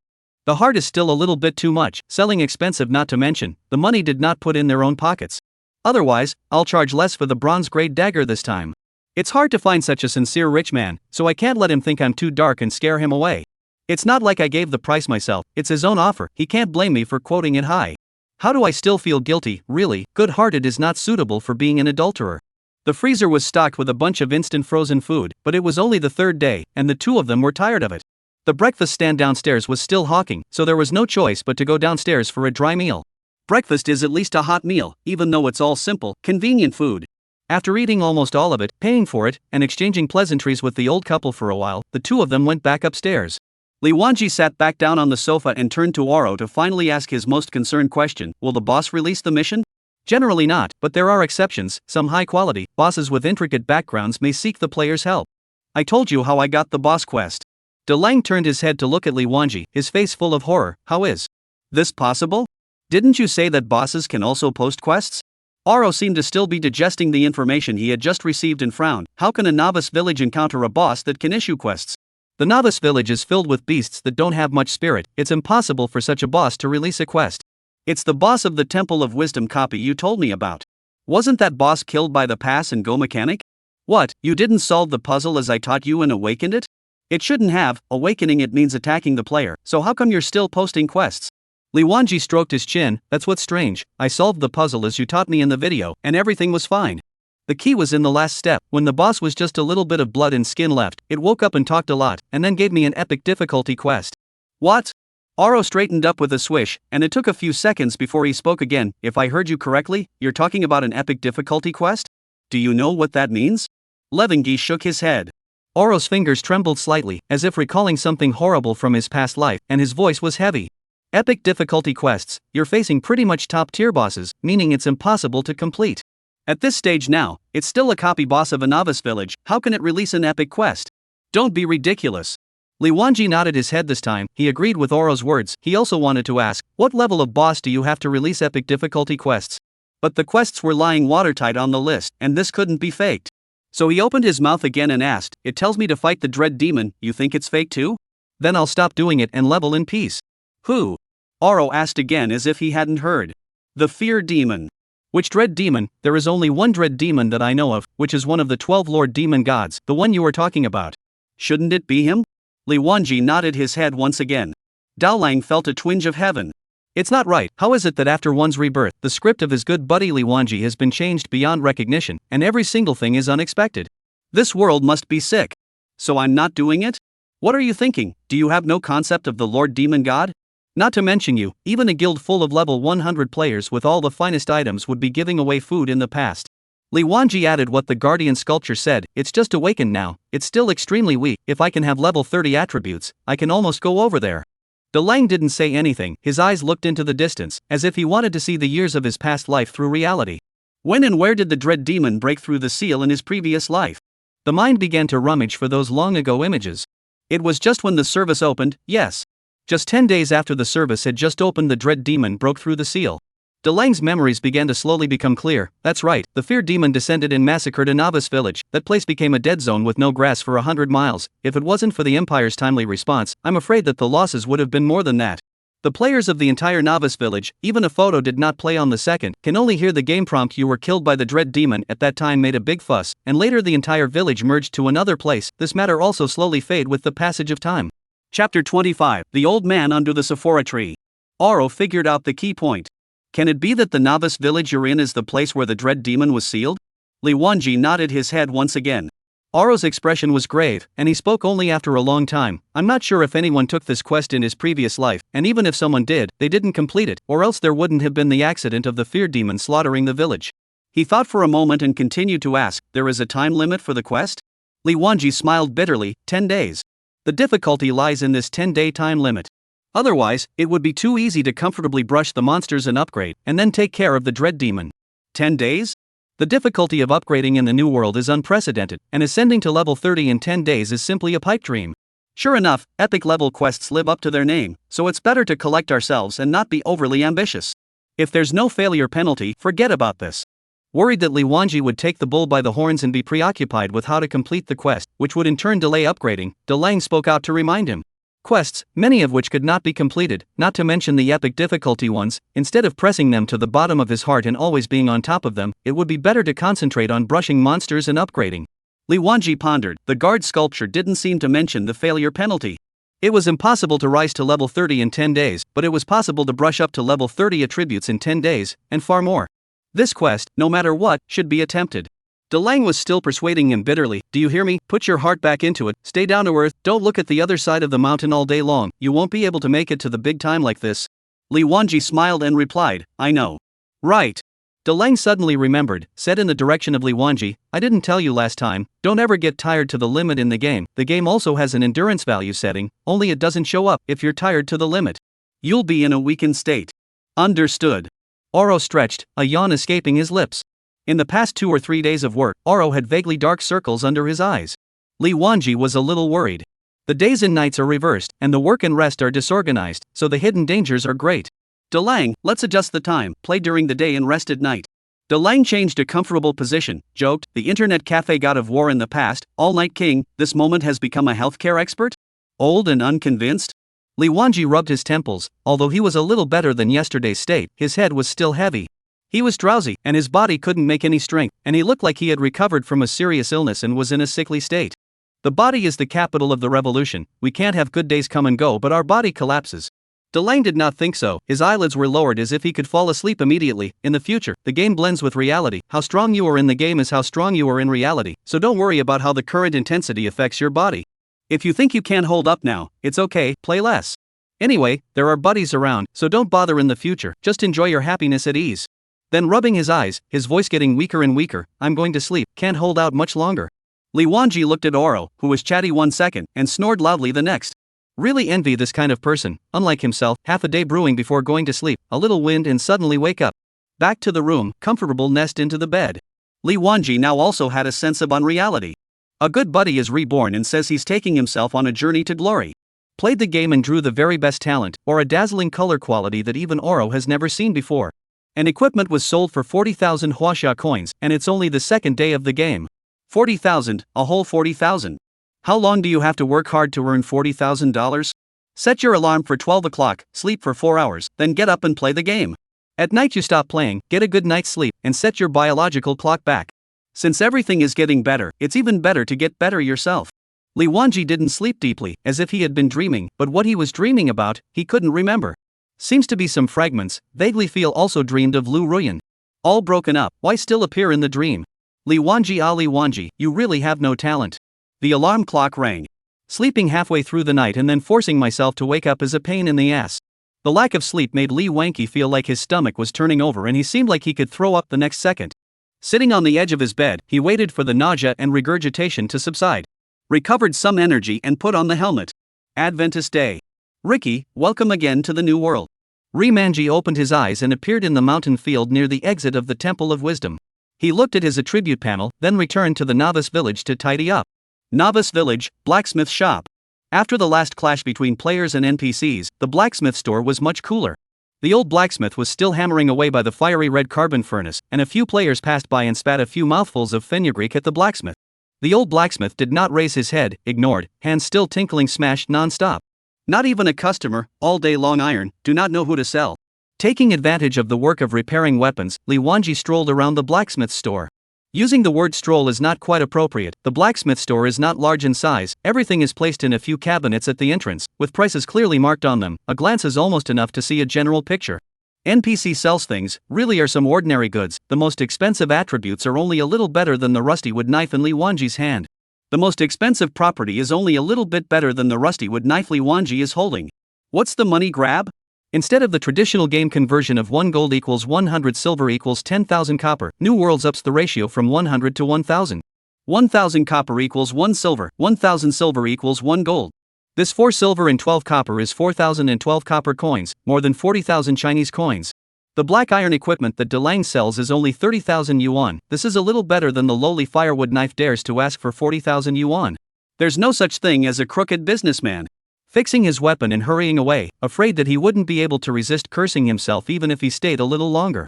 The heart is still a little bit too much, selling expensive not to mention, the money did not put in their own pockets. Otherwise, I'll charge less for the bronze grade dagger this time. It's hard to find such a sincere rich man, so I can't let him think I'm too dark and scare him away. It's not like I gave the price myself, it's his own offer, he can't blame me for quoting it high. How do I still feel guilty? Really, good-hearted is not suitable for being an adulterer. The freezer was stocked with a bunch of instant frozen food, but it was only the 3rd day, and the 2 of them were tired of it. The breakfast stand downstairs was still hawking, so there was no choice but to go downstairs for a dry meal. Breakfast is at least a hot meal, even though it's all simple, convenient food. After eating almost all of it, paying for it, and exchanging pleasantries with the old couple for a while, the 2 of them went back upstairs. Li Wanji sat back down on the sofa and turned to Oro to finally ask his most concerned question, will the boss release the mission? Generally not, but there are exceptions. Some high-quality bosses with intricate backgrounds may seek the player's help. I told you how I got the boss quest. Dalong turned his head to look at Li Wanji, his face full of horror. How is this possible? Didn't you say that bosses can also post quests? Oro seemed to still be digesting the information he had just received and frowned. How can a novice village encounter a boss that can issue quests? The novice village is filled with beasts that don't have much spirit. It's impossible for such a boss to release a quest. It's the boss of the Temple of Wisdom copy you told me about. Wasn't that boss killed by the pass and go mechanic? What, you didn't solve the puzzle as I taught you and awakened it? It shouldn't have, awakening it means attacking the player, so how come you're still posting quests? Li Wanji stroked his chin. That's what's strange, I solved the puzzle as you taught me in the video, and everything was fine. The key was in the last step, when the boss was just a little bit of blood and skin left, it woke up and talked a lot, and then gave me an epic difficulty quest. What? Oro straightened up with a swish, and it took a few seconds before he spoke again. If I heard you correctly, you're talking about an epic difficulty quest? Do you know what that means? Levangi shook his head. Oro's fingers trembled slightly, as if recalling something horrible from his past life, and his voice was heavy. Epic difficulty quests, you're facing pretty much top-tier bosses, meaning it's impossible to complete. At this stage now, it's still a copy boss of a novice village. How can it release an epic quest? Don't be ridiculous. Li Wanji nodded his head this time. He agreed with Oro's words. He also wanted to ask, what level of boss do you have to release epic difficulty quests? But the quests were lying watertight on the list, and this couldn't be faked. So he opened his mouth again and asked, it tells me to fight the dread demon, you think it's fake too? Then I'll stop doing it and level in peace. Who? Oro asked again as if he hadn't heard. The fear demon. Which dread demon? There is only one dread demon that I know of, which is one of the 12 Lord Demon Gods, the one you were talking about. Shouldn't it be him? Li Wanji nodded his head once again. Dalong felt a twinge of heaven. It's not right. How is it that after one's rebirth, the script of his good buddy Li Wanji has been changed beyond recognition, and every single thing is unexpected? This world must be sick. So I'm not doing it? What are you thinking? Do you have no concept of the Lord Demon God? Not to mention you, even a guild full of level 100 players with all the finest items would be giving away food in the past. Li Wanji added what the guardian sculpture said, it's just awakened now, it's still extremely weak, if I can have level 30 attributes, I can almost go over there. Dalong didn't say anything, his eyes looked into the distance, as if he wanted to see the years of his past life through reality. When and where did the dread demon break through the seal in his previous life? The mind began to rummage for those long ago images. It was just when the service opened, yes. Just 10 days after the service had just opened, the dread demon broke through the seal. Dalong's memories began to slowly become clear. That's right, the fear demon descended and massacred a novice village. That place became a dead zone with no grass for 100 miles. If it wasn't for the Empire's timely response, I'm afraid that the losses would have been more than that. The players of the entire novice village, even a photo did not play on the second, can only hear the game prompt you were killed by the dread demon at that time made a big fuss, and later the entire village merged to another place. This matter also slowly fade with the passage of time. Chapter 25, The Old Man Under the Sephora Tree. Oro figured out the key point. Can it be that the novice village you're in is the place where the dread demon was sealed? Li Wanji nodded his head once again. Oro's expression was grave, and he spoke only after a long time. I'm not sure if anyone took this quest in his previous life, and even if someone did, they didn't complete it, or else there wouldn't have been the accident of the fear demon slaughtering the village. He thought for a moment and continued to ask, there is a time limit for the quest? Li Wanji smiled bitterly, 10 days. The difficulty lies in this 10-day time limit. Otherwise, it would be too easy to comfortably brush the monsters and upgrade, and then take care of the dread demon. 10 days? The difficulty of upgrading in the new world is unprecedented, and ascending to level 30 in 10 days is simply a pipe dream. Sure enough, epic level quests live up to their name, so it's better to collect ourselves and not be overly ambitious. If there's no failure penalty, forget about this. Worried that Li Wanji would take the bull by the horns and be preoccupied with how to complete the quest, which would in turn delay upgrading, Dalong spoke out to remind him. Quests, many of which could not be completed, not to mention the epic difficulty ones, instead of pressing them to the bottom of his heart and always being on top of them, it would be better to concentrate on brushing monsters and upgrading. Li Wanji pondered, the guard sculpture didn't seem to mention the failure penalty. It was impossible to rise to level 30 in 10 days, but it was possible to brush up to level 30 attributes in 10 days, and far more. This quest, no matter what, should be attempted. Dalong was still persuading him bitterly, do you hear me? Put your heart back into it, stay down to earth, don't look at the other side of the mountain all day long, you won't be able to make it to the big time like this. Li Wanji smiled and replied, I know. Right. Dalong suddenly remembered, said in the direction of Li Wanji, I didn't tell you last time, don't ever get tired to the limit in the game also has an endurance value setting, only it doesn't show up if you're tired to the limit. You'll be in a weakened state. Understood. Oro stretched, a yawn escaping his lips. In the past 2 or 3 days of work, Oro had vaguely dark circles under his eyes. Li Wanji was a little worried. The days and nights are reversed, and the work and rest are disorganized, so the hidden dangers are great. Dalong, let's adjust the time, play during the day and rest at night. Dalong changed a comfortable position, joked, the internet cafe god of war in the past, all-night king, this moment has become a healthcare expert? Old and unconvinced? Li Wanji rubbed his temples. Although he was a little better than yesterday's state, his head was still heavy. He was drowsy, and his body couldn't make any strength, and he looked like he had recovered from a serious illness and was in a sickly state. The body is the capital of the revolution, we can't have good days come and go but our body collapses. Dalong did not think so, his eyelids were lowered as if he could fall asleep immediately. In the future, the game blends with reality, how strong you are in the game is how strong you are in reality, so don't worry about how the current intensity affects your body. If you think you can't hold up now, it's okay, play less. Anyway, there are buddies around, so don't bother in the future, just enjoy your happiness at ease. Then rubbing his eyes, his voice getting weaker and weaker, I'm going to sleep, can't hold out much longer. Li Wanji looked at Oro, who was chatty 1 second, and snored loudly the next. Really envy this kind of person, unlike himself, half a day brewing before going to sleep, a little wind and suddenly wake up. Back to the room, comfortable nest into the bed. Li Wanji now also had a sense of unreality. A good buddy is reborn and says he's taking himself on a journey to glory. Played the game and drew the very best talent, or a dazzling color quality that even Oro has never seen before. And equipment was sold for 40,000 huaxia coins, and it's only the second day of the game. 40,000, a whole 40,000. How long do you have to work hard to earn $40,000? Set your alarm for 12 o'clock, sleep for 4 hours, then get up and play the game. At night you stop playing, get a good night's sleep, and set your biological clock back. Since everything is getting better, it's even better to get better yourself. Li Wanji didn't sleep deeply, as if he had been dreaming, but what he was dreaming about, he couldn't remember. Seems to be some fragments. Vaguely feel also dreamed of Lu Ruyan. All broken up, why still appear in the dream? Li Wanji, you really have no talent. The alarm clock rang. Sleeping halfway through the night and then forcing myself to wake up is a pain in the ass. The lack of sleep made Li Wanji feel like his stomach was turning over and he seemed like he could throw up the next second. Sitting on the edge of his bed, he waited for the nausea and regurgitation to subside. Recovered some energy and put on the helmet. Adventist Day. Ricky, welcome again to the new world. Remanji opened his eyes and appeared in the mountain field near the exit of the Temple of Wisdom. He looked at his attribute panel, then returned to the novice village to tidy up. Novice village, blacksmith shop. After the last clash between players and NPCs, the blacksmith store was much cooler. The old blacksmith was still hammering away by the fiery red carbon furnace, and a few players passed by and spat a few mouthfuls of fenugreek at the blacksmith. The old blacksmith did not raise his head, ignored, hands still tinkling smashed non-stop. Not even a customer, all day long iron, do not know who to sell. Taking advantage of the work of repairing weapons, Li Wanji strolled around the blacksmith store. Using the word stroll is not quite appropriate. The blacksmith store is not large in size, everything is placed in a few cabinets at the entrance, with prices clearly marked on them. A glance is almost enough to see a general picture. NPC sells things, really are some ordinary goods. The most expensive attributes are only a little better than the rusty wood knife in Li Wanji's hand. The most expensive property is only a little bit better than the rusty wood knife Li Wanji is holding. What's the money grab? Instead of the traditional game conversion of 1 gold equals 100 silver equals 10,000 copper, New Worlds ups the ratio from 100 to 1,000. 1,000 copper equals 1 silver, 1,000 silver equals 1 gold. This 4 silver and 12 copper is 4,012 copper coins, more than 40,000 Chinese coins. The black iron equipment that Dalong sells is only 30,000 yuan. This is a little better than the lowly firewood knife dares to ask for 40,000 yuan. There's no such thing as a crooked businessman. Fixing his weapon and hurrying away, afraid that he wouldn't be able to resist cursing himself even if he stayed a little longer.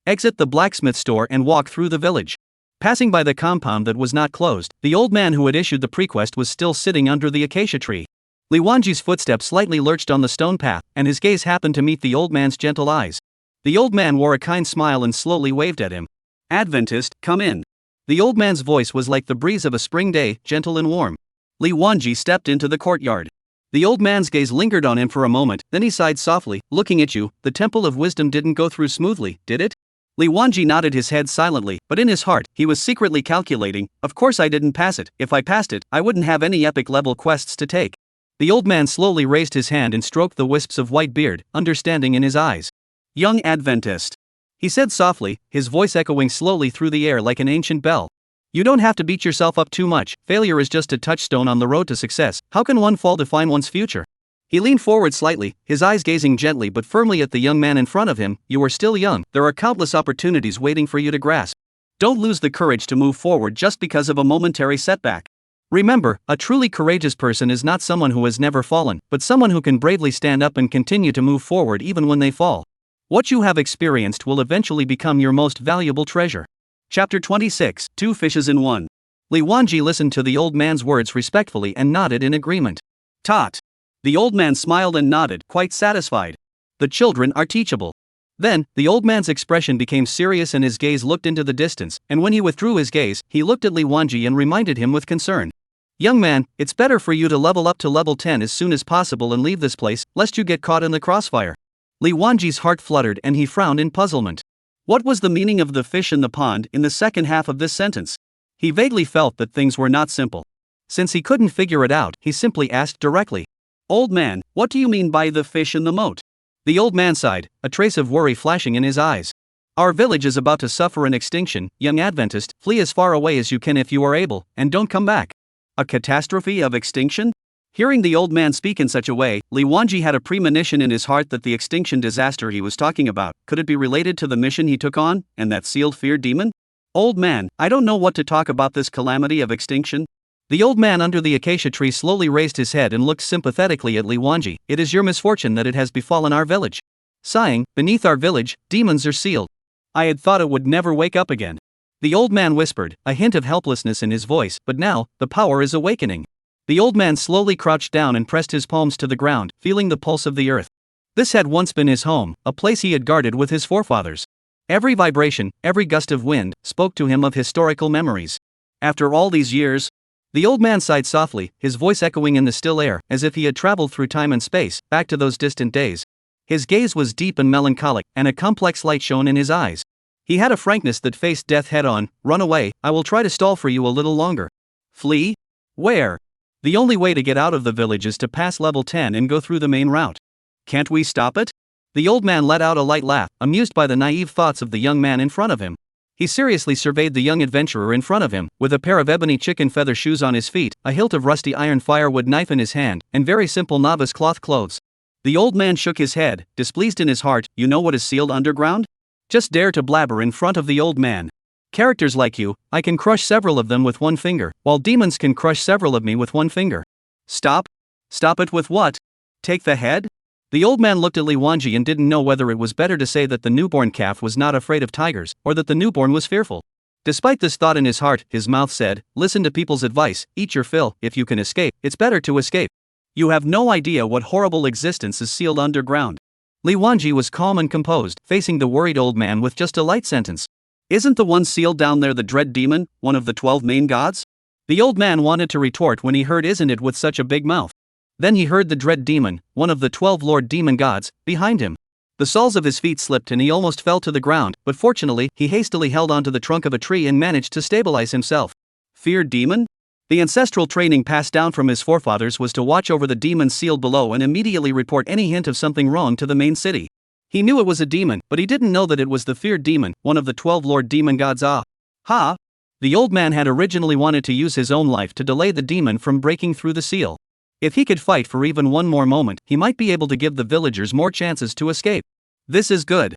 Exit the blacksmith store and walk through the village. Passing by the compound that was not closed, the old man who had issued the prequest was still sitting under the acacia tree. Li Wanji's footsteps slightly lurched on the stone path, and his gaze happened to meet the old man's gentle eyes. The old man wore a kind smile and slowly waved at him. Adventist, come in. The old man's voice was like the breeze of a spring day, gentle and warm. Li Wanji stepped into the courtyard. The old man's gaze lingered on him for a moment, then he sighed softly, looking at you. The Temple of Wisdom didn't go through smoothly, did it? Li Wanji nodded his head silently, but in his heart, he was secretly calculating, of course I didn't pass it. If I passed it, I wouldn't have any epic level quests to take. The old man slowly raised his hand and stroked the wisps of white beard, understanding in his eyes. Young Adventist, he said softly, his voice echoing slowly through the air like an ancient bell. You don't have to beat yourself up too much. Failure is just a touchstone on the road to success. How can one fall define one's future? He leaned forward slightly, his eyes gazing gently but firmly at the young man in front of him. You are still young. There are countless opportunities waiting for you to grasp. Don't lose the courage to move forward just because of a momentary setback. Remember, a truly courageous person is not someone who has never fallen, but someone who can bravely stand up and continue to move forward even when they fall. What you have experienced will eventually become your most valuable treasure. Chapter 26, 2 Fishes in 1. Li Wanji listened to the old man's words respectfully and nodded in agreement. Taught. The old man smiled and nodded, quite satisfied. The children are teachable. Then, the old man's expression became serious and his gaze looked into the distance, and when he withdrew his gaze, he looked at Li Wanji and reminded him with concern. Young man, it's better for you to level up to level 10 as soon as possible and leave this place, lest you get caught in the crossfire. Li Wanji's heart fluttered and he frowned in puzzlement. What was the meaning of the fish in the pond in the second half of this sentence? He vaguely felt that things were not simple. Since he couldn't figure it out, he simply asked directly. Old man, what do you mean by the fish in the moat? The old man sighed, a trace of worry flashing in his eyes. Our village is about to suffer an extinction, young Adventist. Flee as far away as you can if you are able, and don't come back. A catastrophe of extinction? Hearing the old man speak in such a way, Li Wanji had a premonition in his heart that the extinction disaster he was talking about, could it be related to the mission he took on, and that sealed fear demon? Old man, I don't know what to talk about this calamity of extinction. The old man under the acacia tree slowly raised his head and looked sympathetically at Li Wanji. It is your misfortune that it has befallen our village. Sighing, beneath our village, demons are sealed. I had thought it would never wake up again. The old man whispered, a hint of helplessness in his voice, but now, the power is awakening. The old man slowly crouched down and pressed his palms to the ground, feeling the pulse of the earth. This had once been his home, a place he had guarded with his forefathers. Every vibration, every gust of wind, spoke to him of historical memories. After all these years, the old man sighed softly, his voice echoing in the still air, as if he had traveled through time and space, back to those distant days. His gaze was deep and melancholic, and a complex light shone in his eyes. He had a frankness that faced death head-on. Run away, I will try to stall for you a little longer. Flee? Where? The only way to get out of the village is to pass level 10 and go through the main route. Can't we stop it? The old man let out a light laugh, amused by the naive thoughts of the young man in front of him. He seriously surveyed the young adventurer in front of him, with a pair of ebony chicken feather shoes on his feet, a hilt of rusty iron firewood knife in his hand, and very simple novice cloth clothes. The old man shook his head, displeased in his heart. You know what is sealed underground? Just dare to blabber in front of the old man. Characters like you, I can crush several of them with one finger, while demons can crush several of me with one finger. Stop? Stop it with what? Take the head? The old man looked at Li Wanji and didn't know whether it was better to say that the newborn calf was not afraid of tigers, or that the newborn was fearful. Despite this thought in his heart, his mouth said, listen to people's advice, eat your fill. If you can escape, it's better to escape. You have no idea what horrible existence is sealed underground. Li Wanji was calm and composed, facing the worried old man with just a light sentence. Isn't the one sealed down there the dread demon, one of the 12 main gods? The old man wanted to retort when he heard isn't it with such a big mouth. Then he heard the dread demon, one of the 12 lord demon gods, behind him. The soles of his feet slipped and he almost fell to the ground, but fortunately, he hastily held onto the trunk of a tree and managed to stabilize himself. Feared demon? The ancestral training passed down from his forefathers was to watch over the demons sealed below and immediately report any hint of something wrong to the main city. He knew it was a demon, but he didn't know that it was the feared demon, one of the 12 lord demon gods. Ha! The old man had originally wanted to use his own life to delay the demon from breaking through the seal. If he could fight for even one more moment, he might be able to give the villagers more chances to escape. This is good.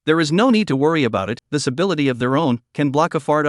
There is no need to worry about it, this ability of their own can block a fart.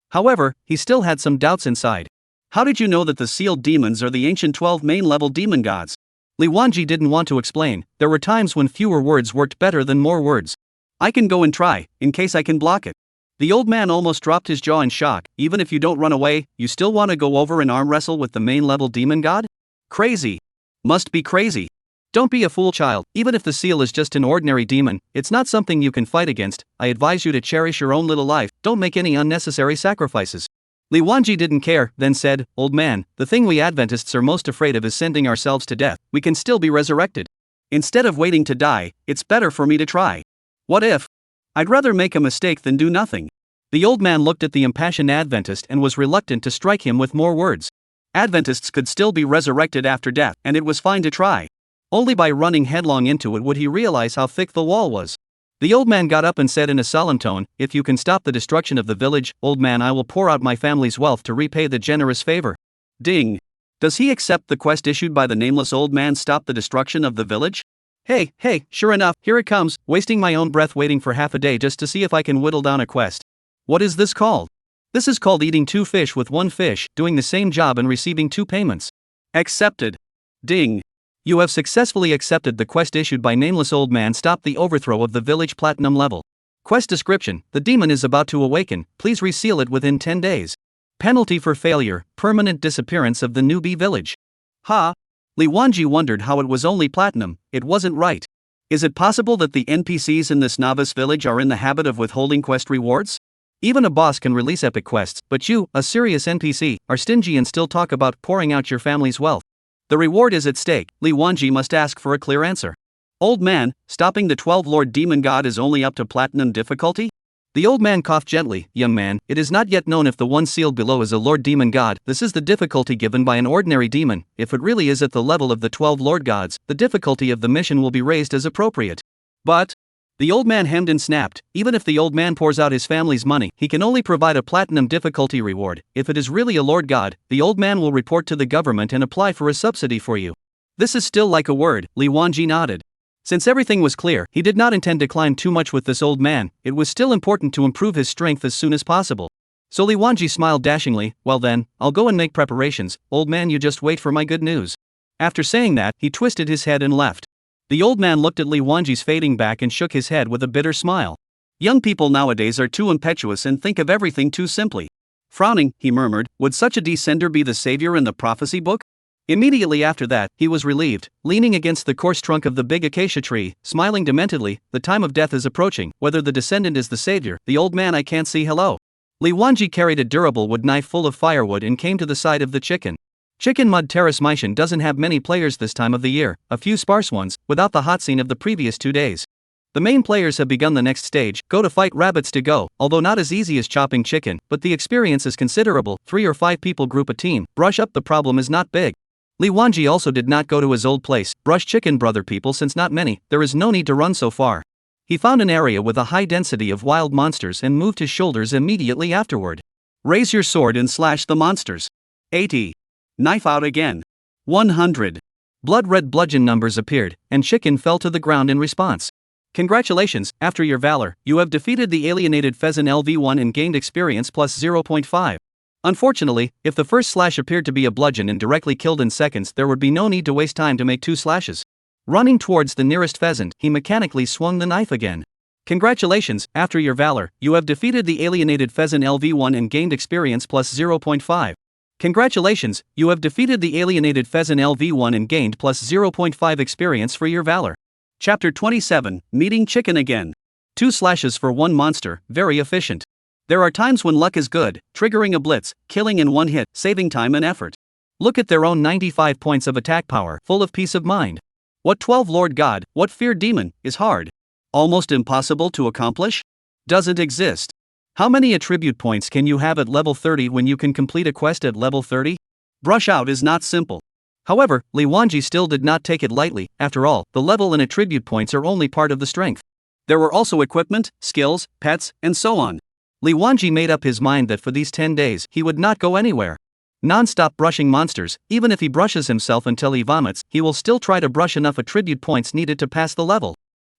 However, he still had some doubts inside. How did you know that the sealed demons are the ancient 12 main-level demon gods? Li Wanji didn't want to explain. There were times when fewer words worked better than more words. I can go and try, in case I can block it. The old man almost dropped his jaw in shock. Even if you don't run away, you still want to go over and arm wrestle with the main-level demon god? Crazy. Must be crazy. Don't be a fool, child. Even if the seal is just an ordinary demon, it's not something you can fight against. I advise you to cherish your own little life. Don't make any unnecessary sacrifices. Li Wanji didn't care, then said, Old man, the thing we Adventists are most afraid of is sending ourselves to death. We can still be resurrected. Instead of waiting to die, it's better for me to try. What if? I'd rather make a mistake than do nothing. The old man looked at the impassioned Adventist and was reluctant to strike him with more words. Adventists could still be resurrected after death, and it was fine to try. Only by running headlong into it would he realize how thick the wall was. The old man got up and said in a solemn tone, If you can stop the destruction of the village, old man, I will pour out my family's wealth to repay the generous favor. Ding. Does he accept the quest issued by the nameless old man? Stop the destruction of the village? Hey, sure enough, here it comes, wasting my own breath waiting for half a day just to see if I can whittle down a quest. What is this called? This is called eating 2 fish with 1 fish, doing the same job and receiving 2 payments. Accepted. Ding. You have successfully accepted the quest issued by nameless old man. Stop the overthrow of the village platinum level. Quest description, the demon is about to awaken, please reseal it within 10 days. Penalty for failure, permanent disappearance of the newbie village. Ha! Li Wanji wondered how it was only platinum, it wasn't right. Is it possible that the NPCs in this novice village are in the habit of withholding quest rewards? Even a boss can release epic quests, but you, a serious NPC, are stingy and still talk about pouring out your family's wealth. The reward is at stake. Li Wanji must ask for a clear answer. Old man, stopping the 12 Lord Demon God is only up to platinum difficulty? The old man coughed gently. Young man, it is not yet known if the one sealed below is a Lord Demon God. This is the difficulty given by an ordinary demon. If it really is at the level of the 12 Lord Gods, the difficulty of the mission will be raised as appropriate. But the old man hemmed and snapped. Even if the old man pours out his family's money, he can only provide a platinum difficulty reward. If it is really a Lord God, the old man will report to the government and apply for a subsidy for you. This is still like a word. Li Wanji nodded. Since everything was clear, he did not intend to climb too much with this old man. It was still important to improve his strength as soon as possible. So Li Wanji smiled dashingly. Well then, I'll go and make preparations. Old man, you just wait for my good news. After saying that, he twisted his head and left. The old man looked at Li Wanji's fading back and shook his head with a bitter smile. Young people nowadays are too impetuous and think of everything too simply. Frowning, he murmured, would such a descender be the savior in the prophecy book? Immediately after that, he was relieved, leaning against the coarse trunk of the big acacia tree, smiling dementedly. The time of death is approaching. Whether the descendant is the savior, the old man I can't see. Hello. Li Wanji carried a durable wood knife full of firewood and came to the side of the chicken. Chicken Mud Terrace Mission doesn't have many players this time of the year, a few sparse ones, without the hot scene of the previous 2 days. The main players have begun the next stage, go to fight rabbits to go, although not as easy as chopping chicken, but the experience is considerable. 3 or 5 people group a team, brush up, the problem is not big. Li Wanji also did not go to his old place, brush chicken brother people, since not many, there is no need to run so far. He found an area with a high density of wild monsters and moved his shoulders immediately afterward. Raise your sword and slash the monsters. 80. Knife out again. 100. Blood-red bludgeon numbers appeared, and chicken fell to the ground in response. Congratulations, after your valor, you have defeated the alienated pheasant LV1 and gained experience plus 0.5. Unfortunately, if the first slash appeared to be a bludgeon and directly killed in seconds, there would be no need to waste time to make 2 slashes. Running towards the nearest pheasant, he mechanically swung the knife again. Congratulations, after your valor, you have defeated the alienated pheasant LV1 and gained experience plus 0.5. Congratulations, you have defeated the alienated pheasant LV1 and gained plus 0.5 experience for your valor. Chapter 27, Meeting Chicken Again. 2 slashes for 1 monster, very efficient. There are times when luck is good, triggering a blitz, killing in 1 hit, saving time and effort. Look at their own 95 points of attack power, full of peace of mind. What 12 Lord God, what fear demon, is hard? Almost impossible to accomplish? Doesn't exist. How many attribute points can you have at level 30 when you can complete a quest at level 30? Brush out is not simple. However, Li Wanji still did not take it lightly. After all, the level and attribute points are only part of the strength. There were also equipment, skills, pets, and so on. Li Wanji made up his mind that for these 10 days, he would not go anywhere. Non-stop brushing monsters, even if he brushes himself until he vomits, he will still try to brush enough attribute points needed to pass the level.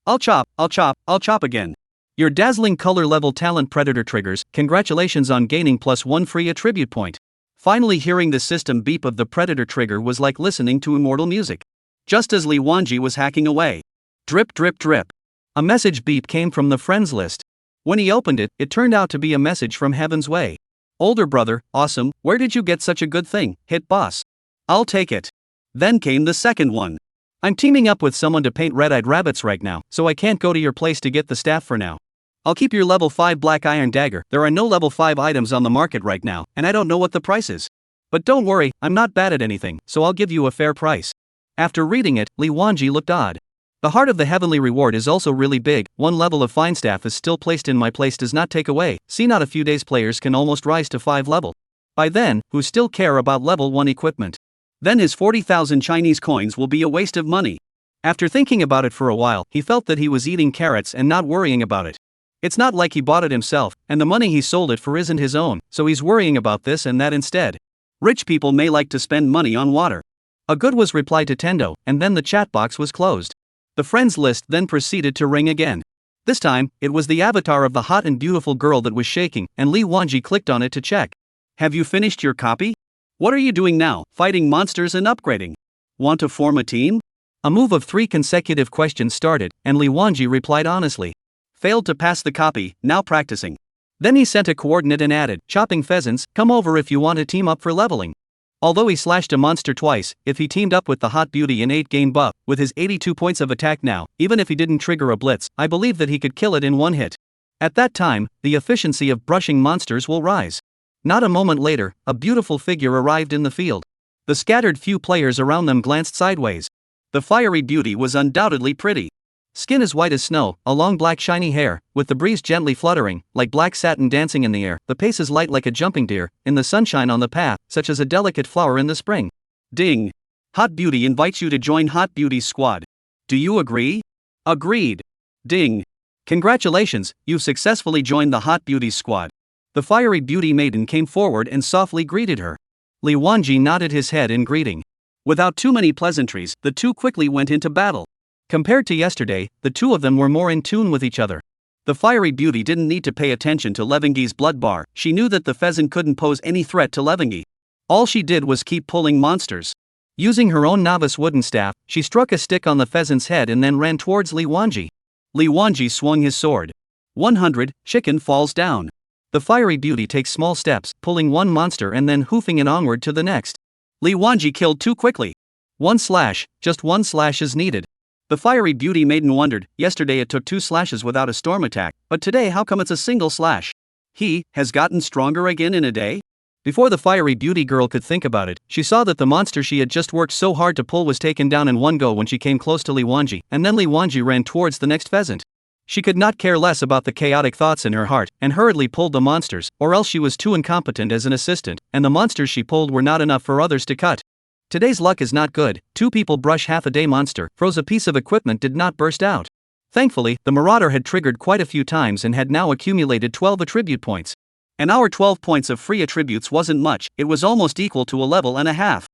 I'll chop again. Your dazzling color level talent predator triggers, congratulations on gaining plus 1 free attribute point. Finally hearing the system beep of the predator trigger was like listening to immortal music. Just as Li Wanji was hacking away. Drip drip drip. A message beep came from the friends list. When he opened it, it turned out to be a message from Heaven's Way. Older brother, awesome, where did you get such a good thing? Hit boss. I'll take it. Then came the second one. I'm teaming up with someone to paint red-eyed rabbits right now, so I can't go to your place to get the staff for now. I'll keep your level 5 black iron dagger. There are no level 5 items on the market right now, and I don't know what the price is. But don't worry, I'm not bad at anything, so I'll give you a fair price. After reading it, Li Wanji looked odd. The heart of the heavenly reward is also really big. 1 level of fine staff is still placed in my place does not take away. See, not a few days players can almost rise to 5 level. By then, who still care about level 1 equipment? Then his 40,000 Chinese coins will be a waste of money. After thinking about it for a while, he felt that he was eating carrots and not worrying about it. It's not like he bought it himself, and the money he sold it for isn't his own, so he's worrying about this and that instead. Rich people may like to spend money on water. A good was replied to Tendo, and then the chat box was closed. The friends list then proceeded to ring again. This time, it was the avatar of the hot and beautiful girl that was shaking, and Li Wanji clicked on it to check. Have you finished your copy? What are you doing now, fighting monsters and upgrading? Want to form a team? A move of 3 consecutive questions started, and Li Wanji replied honestly. Failed to pass the copy, now practicing. Then he sent a coordinate and added, chopping pheasants, come over if you want to team up for leveling. Although he slashed a monster twice, if he teamed up with the hot beauty and 8 gain buff, with his 82 points of attack now, even if he didn't trigger a blitz, I believe that he could kill it in 1 hit. At that time, the efficiency of brushing monsters will rise. Not a moment later, a beautiful figure arrived in the field. The scattered few players around them glanced sideways. The fiery beauty was undoubtedly pretty. Skin as white as snow, a long black shiny hair, with the breeze gently fluttering, like black satin dancing in the air, the pace is light like a jumping deer, in the sunshine on the path, such as a delicate flower in the spring. Ding! Hot Beauty invites you to join Hot Beauty's squad. Do you agree? Agreed. Ding! Congratulations, you've successfully joined the Hot Beauty's squad. The fiery beauty maiden came forward and softly greeted her. Li Wanji nodded his head in greeting. Without too many pleasantries, the two quickly went into battle. Compared to yesterday, the two of them were more in tune with each other. The fiery beauty didn't need to pay attention to Levengi's blood bar, she knew that the pheasant couldn't pose any threat to Levengi. All she did was keep pulling monsters. Using her own novice wooden staff, she struck a stick on the pheasant's head and then ran towards Li Wanji. Li Wanji swung his sword. 100, chicken falls down. The fiery beauty takes small steps, pulling one monster and then hoofing it onward to the next. Li Wanji killed too quickly. One slash, just one slash is needed. The fiery beauty maiden wondered, yesterday it took 2 slashes without a storm attack, but today how come it's a single slash? He has gotten stronger again in a day? Before the fiery beauty girl could think about it, she saw that the monster she had just worked so hard to pull was taken down in one go when she came close to Li Wanji, and then Li Wanji ran towards the next pheasant. She could not care less about the chaotic thoughts in her heart, and hurriedly pulled the monsters, or else she was too incompetent as an assistant, and the monsters she pulled were not enough for others to cut. Today's luck is not good. 2 people brush half a day monster, froze a piece of equipment did not burst out. Thankfully, the marauder had triggered quite a few times and had now accumulated 12 attribute points. An hour 12 points of free attributes wasn't much, it was almost equal to a level and a half.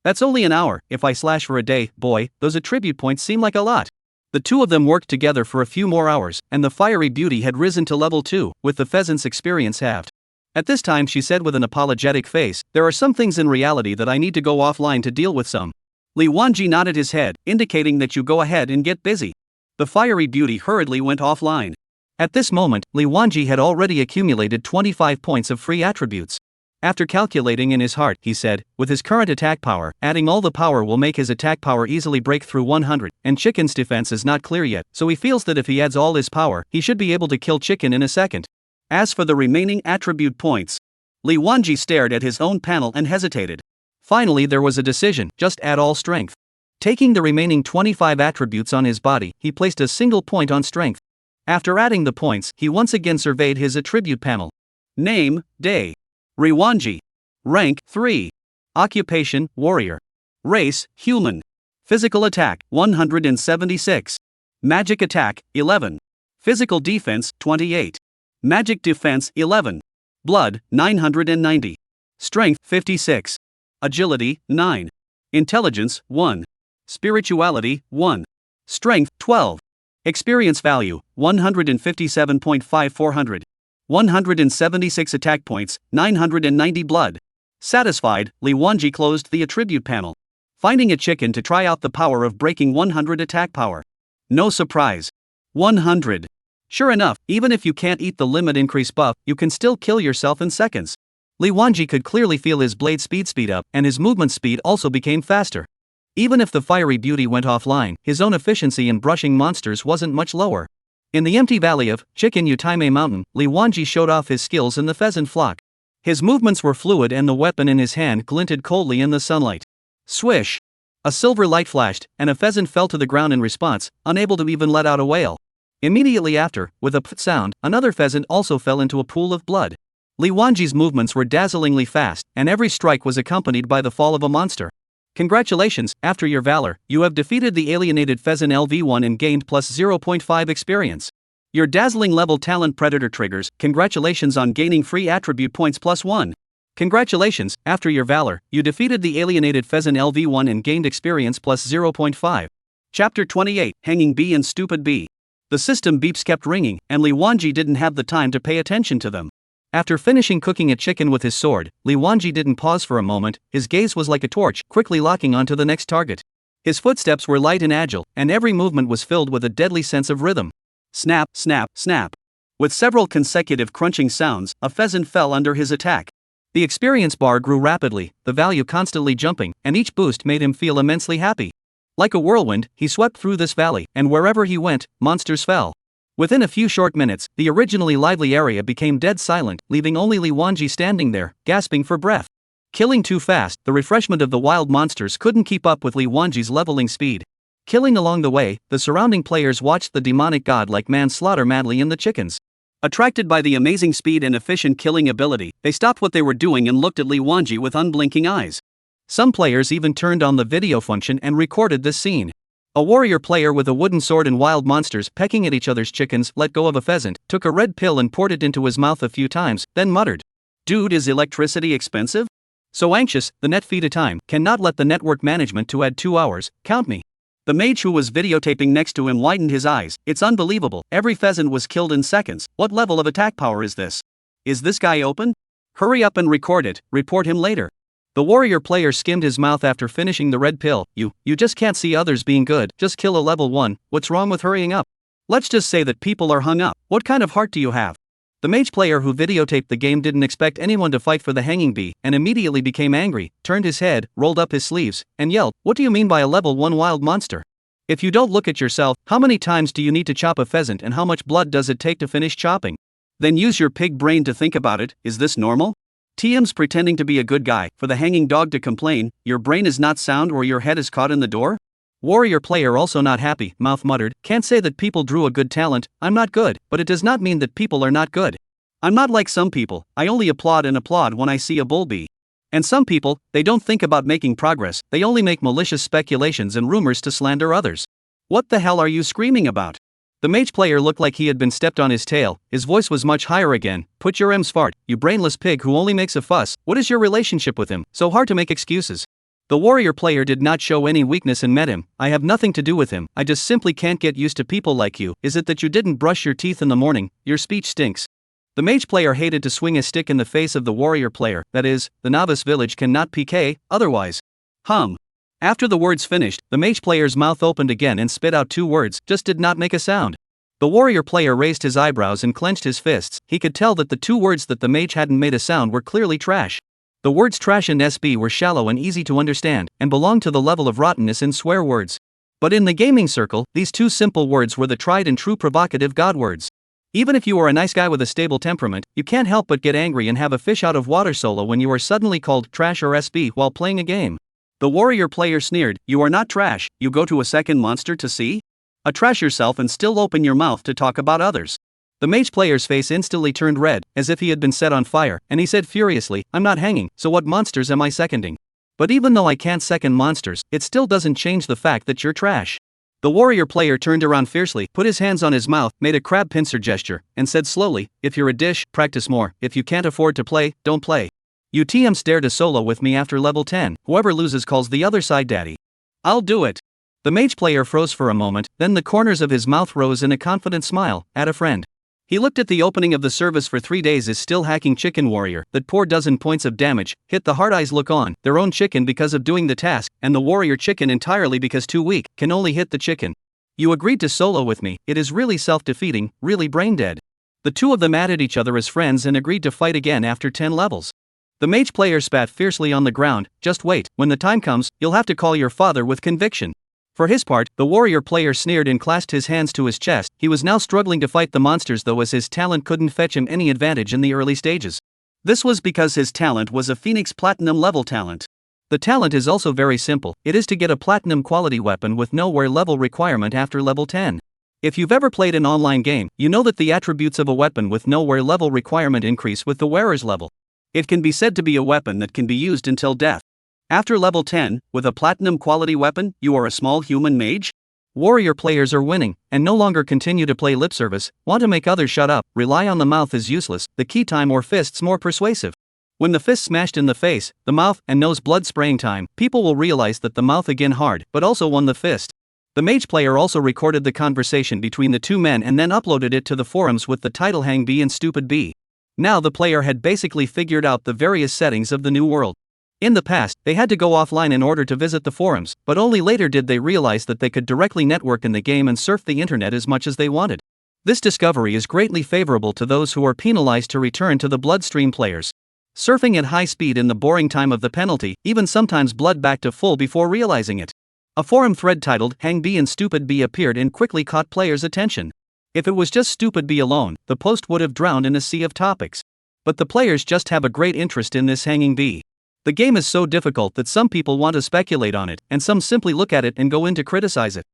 That's only an hour, if I slash for a day, boy, those attribute points seem like a lot. The two of them worked together for a few more hours, and the fiery beauty had risen to level 2, with the pheasant's experience halved. At this time she said with an apologetic face, there are some things in reality that I need to go offline to deal with some. Li Wanji nodded his head, indicating that you go ahead and get busy. The fiery beauty hurriedly went offline. At this moment, Li Wanji had already accumulated 25 points of free attributes. After calculating in his heart, he said, with his current attack power, adding all the power will make his attack power easily break through 100, and Chicken's defense is not clear yet, so he feels that if he adds all his power, he should be able to kill Chicken in a second. As for the remaining attribute points, Li Wanji stared at his own panel and hesitated. Finally there was a decision, just add all strength. Taking the remaining 25 attributes on his body, he placed a single point on strength. After adding the points, he once again surveyed his attribute panel. Name, Day. Riwanji. Rank, 3. Occupation, Warrior. Race, Human. Physical attack, 176. Magic attack, 11. Physical defense, 28. Magic defense, 11. Blood, 990. Strength, 56. Agility, 9. Intelligence, 1. Spirituality, 1. Strength, 12. Experience value, 157.5400. 176 attack points, 990 blood. Satisfied, Li Wanji closed the attribute panel. Finding a chicken to try out the power of breaking 100 attack power. No surprise. 100. Sure enough, even if you can't eat the limit increase buff, you can still kill yourself in seconds. Li Wanji could clearly feel his blade speed up, and his movement speed also became faster. Even if the fiery beauty went offline, his own efficiency in brushing monsters wasn't much lower. In the empty valley of Chicken Utaime Mountain, Li Wanji showed off his skills in the pheasant flock. His movements were fluid and the weapon in his hand glinted coldly in the sunlight. Swish! A silver light flashed, and a pheasant fell to the ground in response, unable to even let out a wail. Immediately after, with a p't sound, another pheasant also fell into a pool of blood. Li Wanji's movements were dazzlingly fast, and every strike was accompanied by the fall of a monster. Congratulations, after your valor, you have defeated the alienated pheasant LV1 and gained plus 0.5 experience. Your dazzling level talent predator triggers, congratulations on gaining free attribute points plus 1. Congratulations, after your valor, you defeated the alienated pheasant LV1 and gained experience plus 0.5. Chapter 28, Hanging Bee and Stupid Bee. The system beeps kept ringing, and Li Wanji didn't have the time to pay attention to them. After finishing cooking a chicken with his sword, Li Wanji didn't pause for a moment, his gaze was like a torch, quickly locking onto the next target. His footsteps were light and agile, and every movement was filled with a deadly sense of rhythm. Snap, snap, snap. With several consecutive crunching sounds, a pheasant fell under his attack. The experience bar grew rapidly, the value constantly jumping, and each boost made him feel immensely happy. Like a whirlwind, he swept through this valley, and wherever he went, monsters fell. Within a few short minutes, the originally lively area became dead silent, leaving only Li Wanji standing there, gasping for breath. Killing too fast, the refreshment of the wild monsters couldn't keep up with Li Wanji's leveling speed. Killing along the way, the surrounding players watched the demonic god-like man slaughter madly in the chickens. Attracted by the amazing speed and efficient killing ability, they stopped what they were doing and looked at Li Wanji with unblinking eyes. Some players even turned on the video function and recorded this scene. A warrior player with a wooden sword and wild monsters pecking at each other's chickens let go of a pheasant, took a red pill and poured it into his mouth a few times, then muttered, "Dude, is electricity expensive? So anxious, the net feed a time, cannot let the network management to add 2 hours, count me." The mage who was videotaping next to him widened his eyes. It's unbelievable. Every pheasant was killed in seconds. What level of attack power is this? Is this guy open? Hurry up and record it, report him later. The warrior player skimmed his mouth after finishing the red pill. You just can't see others being good, just kill a level 1, what's wrong with hurrying up? Let's just say that people are hung up. What kind of heart do you have? The mage player who videotaped the game didn't expect anyone to fight for the hanging bee, and immediately became angry, turned his head, rolled up his sleeves, and yelled, "What do you mean by a level 1 wild monster? If you don't look at yourself, how many times do you need to chop a pheasant and how much blood does it take to finish chopping? Then use your pig brain to think about it. Is this normal? TM's pretending to be a good guy, for the hanging dog to complain, your brain is not sound or your head is caught in the door?" Warrior player also not happy, mouth muttered, "Can't say that people drew a good talent, I'm not good, but it does not mean that people are not good. I'm not like some people, I only applaud when I see a bull bee. And some people, they don't think about making progress, they only make malicious speculations and rumors to slander others. What the hell are you screaming about?" The mage player looked like he had been stepped on his tail, his voice was much higher again. "Put your M's fart, you brainless pig who only makes a fuss, what is your relationship with him, so hard to make excuses?" The warrior player did not show any weakness and met him. "I have nothing to do with him, I just simply can't get used to people like you. Is it that you didn't brush your teeth in the morning? Your speech stinks." The mage player hated to swing a stick in the face of the warrior player, that is, the novice village cannot PK, otherwise. After the words finished, the mage player's mouth opened again and spit out 2 words, just did not make a sound. The warrior player raised his eyebrows and clenched his fists. He could tell that the 2 words that the mage hadn't made a sound were clearly trash. The words trash and SB were shallow and easy to understand, and belonged to the level of rottenness in swear words. But in the gaming circle, these 2 simple words were the tried and true provocative God words. Even if you are a nice guy with a stable temperament, you can't help but get angry and have a fish out of water solo when you are suddenly called trash or SB while playing a game. The warrior player sneered, "You are not trash, you go to a second monster to see? Trash yourself and still open your mouth to talk about others." The mage player's face instantly turned red, as if he had been set on fire, and he said furiously, "I'm not hanging, so what monsters am I seconding? But even though I can't second monsters, it still doesn't change the fact that you're trash." The warrior player turned around fiercely, put his hands on his mouth, made a crab pincer gesture, and said slowly, "If you're a dish, practice more. If you can't afford to play, don't play. You TMs dare to solo with me after level 10, whoever loses calls the other side daddy. I'll do it." The mage player froze for a moment, then the corners of his mouth rose in a confident smile, at a friend. He looked at the opening of the service for 3 days is still hacking chicken warrior, that poor dozen points of damage, hit the hard eyes look on, their own chicken because of doing the task, and the warrior chicken entirely because too weak, can only hit the chicken. "You agreed to solo with me, it is really self-defeating, really brain dead." The 2 of them added each other as friends and agreed to fight again after 10 levels. The mage player spat fiercely on the ground, "Just wait, when the time comes, you'll have to call your father with conviction." For his part, the warrior player sneered and clasped his hands to his chest. He was now struggling to fight the monsters though, as his talent couldn't fetch him any advantage in the early stages. This was because his talent was a Phoenix Platinum level talent. The talent is also very simple, it is to get a Platinum quality weapon with no wear level requirement after level 10. If you've ever played an online game, you know that the attributes of a weapon with no wear level requirement increase with the wearer's level. It can be said to be a weapon that can be used until death. After level 10, with a Platinum quality weapon, you are a small human mage? Warrior players are winning, and no longer continue to play lip service, want to make others shut up, rely on the mouth is useless, the key time or fists more persuasive. When the fist smashed in the face, the mouth and nose blood spraying time, people will realize that the mouth again hard, but also won the fist. The mage player also recorded the conversation between the 2 men and then uploaded it to the forums with the title Hang Bee and Stupid Bee. Now the player had basically figured out the various settings of the new world. In the past, they had to go offline in order to visit the forums, but only later did they realize that they could directly network in the game and surf the internet as much as they wanted. This discovery is greatly favorable to those who are penalized to return to the bloodstream players. Surfing at high speed in the boring time of the penalty, even sometimes blood back to full before realizing it. A forum thread titled Hang Bee and Stupid Bee appeared and quickly caught players' attention. If it was just Stupid Bee alone, the post would have drowned in a sea of topics. But the players just have a great interest in this hanging bee. The game is so difficult that some people want to speculate on it, and some simply look at it and go in to criticize it.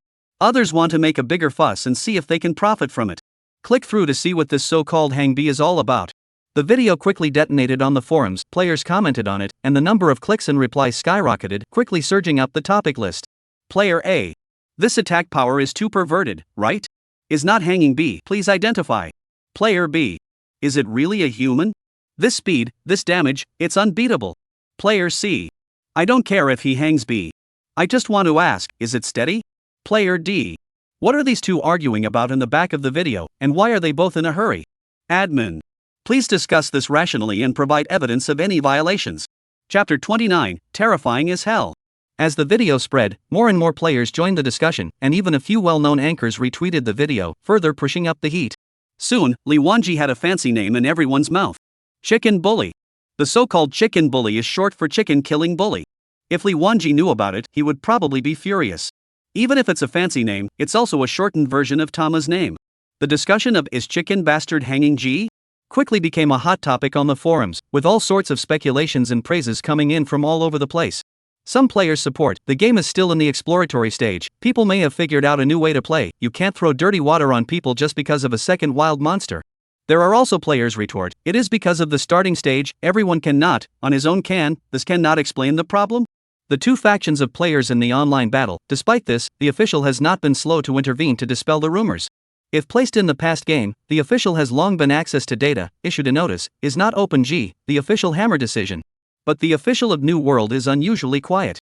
Others want to make a bigger fuss and see if they can profit from it. Click through to see what this so-called hang bee is all about. The video quickly detonated on the forums, players commented on it, and the number of clicks and replies skyrocketed, quickly surging up the topic list. Player A. This attack power is too perverted, right? Is not hanging bee, please identify. Player B. Is it really a human? This speed, this damage, it's unbeatable. Player C. I don't care if he hangs bee. I just want to ask, is it steady? Player D. What are these two arguing about in the back of the video, and why are they both in a hurry? Admin. Please discuss this rationally and provide evidence of any violations. Chapter 29, Terrifying as Hell. As the video spread, more and more players joined the discussion, and even a few well-known anchors retweeted the video, further pushing up the heat. Soon, Lee Wanji had a fancy name in everyone's mouth. Chicken Bully. The so-called Chicken Bully is short for Chicken Killing Bully. If Lee Wanji knew about it, he would probably be furious. Even if it's a fancy name, it's also a shortened version of Tama's name. The discussion of "is chicken bastard hanging G?" quickly became a hot topic on the forums, with all sorts of speculations and praises coming in from all over the place. Some players support, the game is still in the exploratory stage, people may have figured out a new way to play, you can't throw dirty water on people just because of a second wild monster. There are also players retort, it is because of the starting stage, everyone cannot, on his own can, this cannot explain the problem? The two factions of players in the online battle. Despite this, the official has not been slow to intervene to dispel the rumors. If placed in the past game, the official has long been access to data, issued a notice, is not open G, the official hammer decision. But the official of New World is unusually quiet.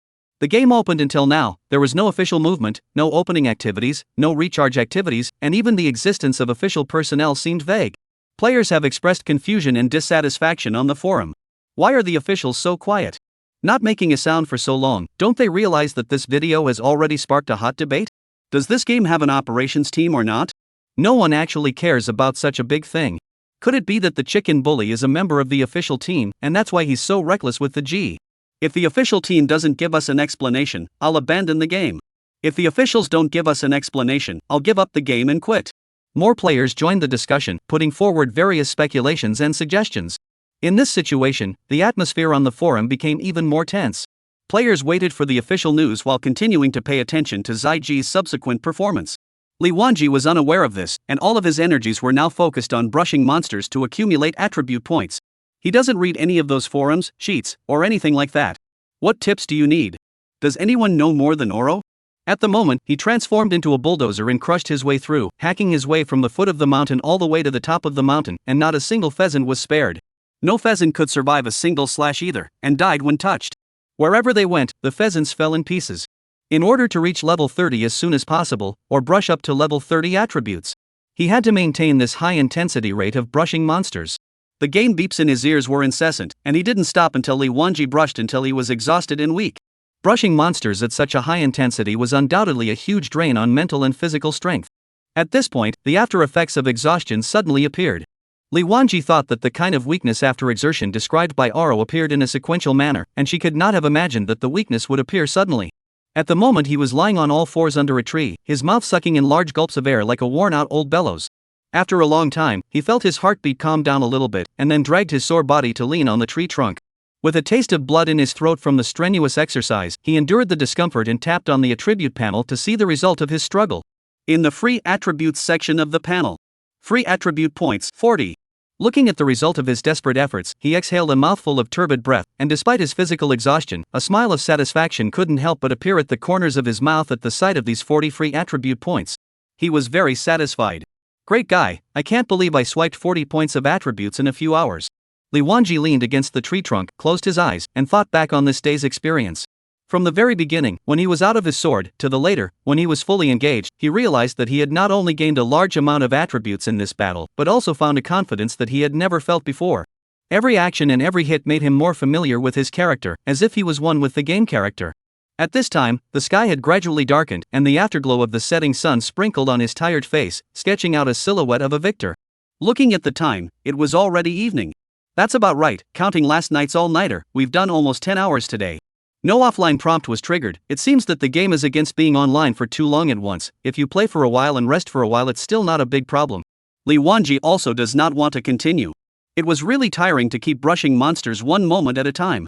The game opened until now, there was no official movement, no opening activities, no recharge activities, and even the existence of official personnel seemed vague. Players have expressed confusion and dissatisfaction on the forum. Why are the officials so quiet? Not making a sound for so long, don't they realize that this video has already sparked a hot debate? Does this game have an operations team or not? No one actually cares about such a big thing. Could it be that the Chicken Bully is a member of the official team, and that's why he's so reckless with the G? If the official team doesn't give us an explanation, I'll abandon the game. If the officials don't give us an explanation, I'll give up the game and quit. More players joined the discussion, putting forward various speculations and suggestions. In this situation, the atmosphere on the forum became even more tense. Players waited for the official news while continuing to pay attention to Zai Ji's subsequent performance. Lee Wanji was unaware of this, and all of his energies were now focused on brushing monsters to accumulate attribute points. He doesn't read any of those forums, sheets, or anything like that. What tips do you need? Does anyone know more than Oro? At the moment, he transformed into a bulldozer and crushed his way through, hacking his way from the foot of the mountain all the way to the top of the mountain, and not a single pheasant was spared. No pheasant could survive a single slash either, and died when touched. Wherever they went, the pheasants fell in pieces. In order to reach level 30 as soon as possible, or brush up to level 30 attributes, he had to maintain this high intensity rate of brushing monsters. The game beeps in his ears were incessant, and he didn't stop until Lee Wanji brushed until he was exhausted and weak. Brushing monsters at such a high intensity was undoubtedly a huge drain on mental and physical strength. At this point, the after effects of exhaustion suddenly appeared. Lee Wanji thought that the kind of weakness after exertion described by Oro appeared in a sequential manner, and she could not have imagined that the weakness would appear suddenly. At the moment he was lying on all fours under a tree, his mouth sucking in large gulps of air like a worn-out old bellows. After a long time, he felt his heartbeat calm down a little bit, and then dragged his sore body to lean on the tree trunk. With a taste of blood in his throat from the strenuous exercise, he endured the discomfort and tapped on the attribute panel to see the result of his struggle. In the free attributes section of the panel. Free attribute points, 40. Looking at the result of his desperate efforts, he exhaled a mouthful of turbid breath, and despite his physical exhaustion, a smile of satisfaction couldn't help but appear at the corners of his mouth at the sight of these 40 free attribute points. He was very satisfied. Great guy, I can't believe I swiped 40 points of attributes in a few hours. Lee Wanji leaned against the tree trunk, closed his eyes, and thought back on this day's experience. From the very beginning, when he was out of his sword, to the later, when he was fully engaged, he realized that he had not only gained a large amount of attributes in this battle, but also found a confidence that he had never felt before. Every action and every hit made him more familiar with his character, as if he was one with the game character. At this time, the sky had gradually darkened, and the afterglow of the setting sun sprinkled on his tired face, sketching out a silhouette of a victor. Looking at the time, it was already evening. That's about right, counting last night's all-nighter, we've done almost 10 hours today. No offline prompt was triggered. It seems that the game is against being online for too long at once. If you play for a while and rest for a while, it's still not a big problem. Lee Wanji also does not want to continue. It was really tiring to keep brushing monsters one moment at a time.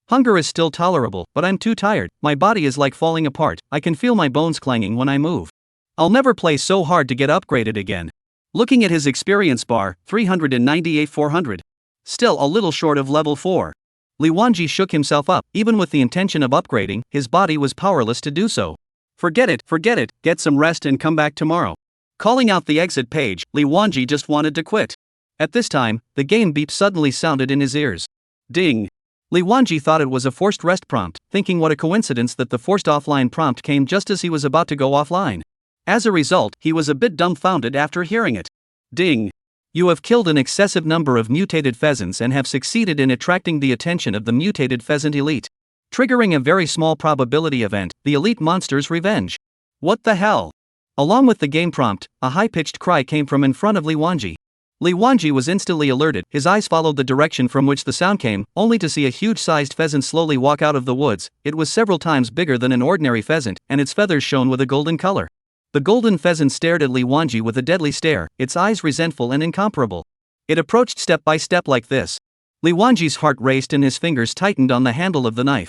Hunger is still tolerable, but I'm too tired. My body is like falling apart. I can feel my bones clanging when I move. I'll never play so hard to get upgraded again. Looking at his experience bar, 398-400. Still a little short of level 4. Lee Wanji shook himself up. Even with the intention of upgrading, his body was powerless to do so. Forget it, get some rest and come back tomorrow. Calling out the exit page, Lee Wanji just wanted to quit. At this time, the game beep suddenly sounded in his ears. Ding. Li Wanji thought it was a forced rest prompt, thinking what a coincidence that the forced offline prompt came just as he was about to go offline. As a result, he was a bit dumbfounded after hearing it. Ding! You have killed an excessive number of mutated pheasants and have succeeded in attracting the attention of the mutated pheasant elite, triggering a very small probability event, the elite monster's revenge. What the hell? Along with the game prompt, a high-pitched cry came from in front of Li Wanji. Li Wanji was instantly alerted, his eyes followed the direction from which the sound came, only to see a huge-sized pheasant slowly walk out of the woods. It was several times bigger than an ordinary pheasant, and its feathers shone with a golden color. The golden pheasant stared at Li Wanji with a deadly stare, its eyes resentful and incomparable. It approached step by step like this. Li Wanji's heart raced and his fingers tightened on the handle of the knife.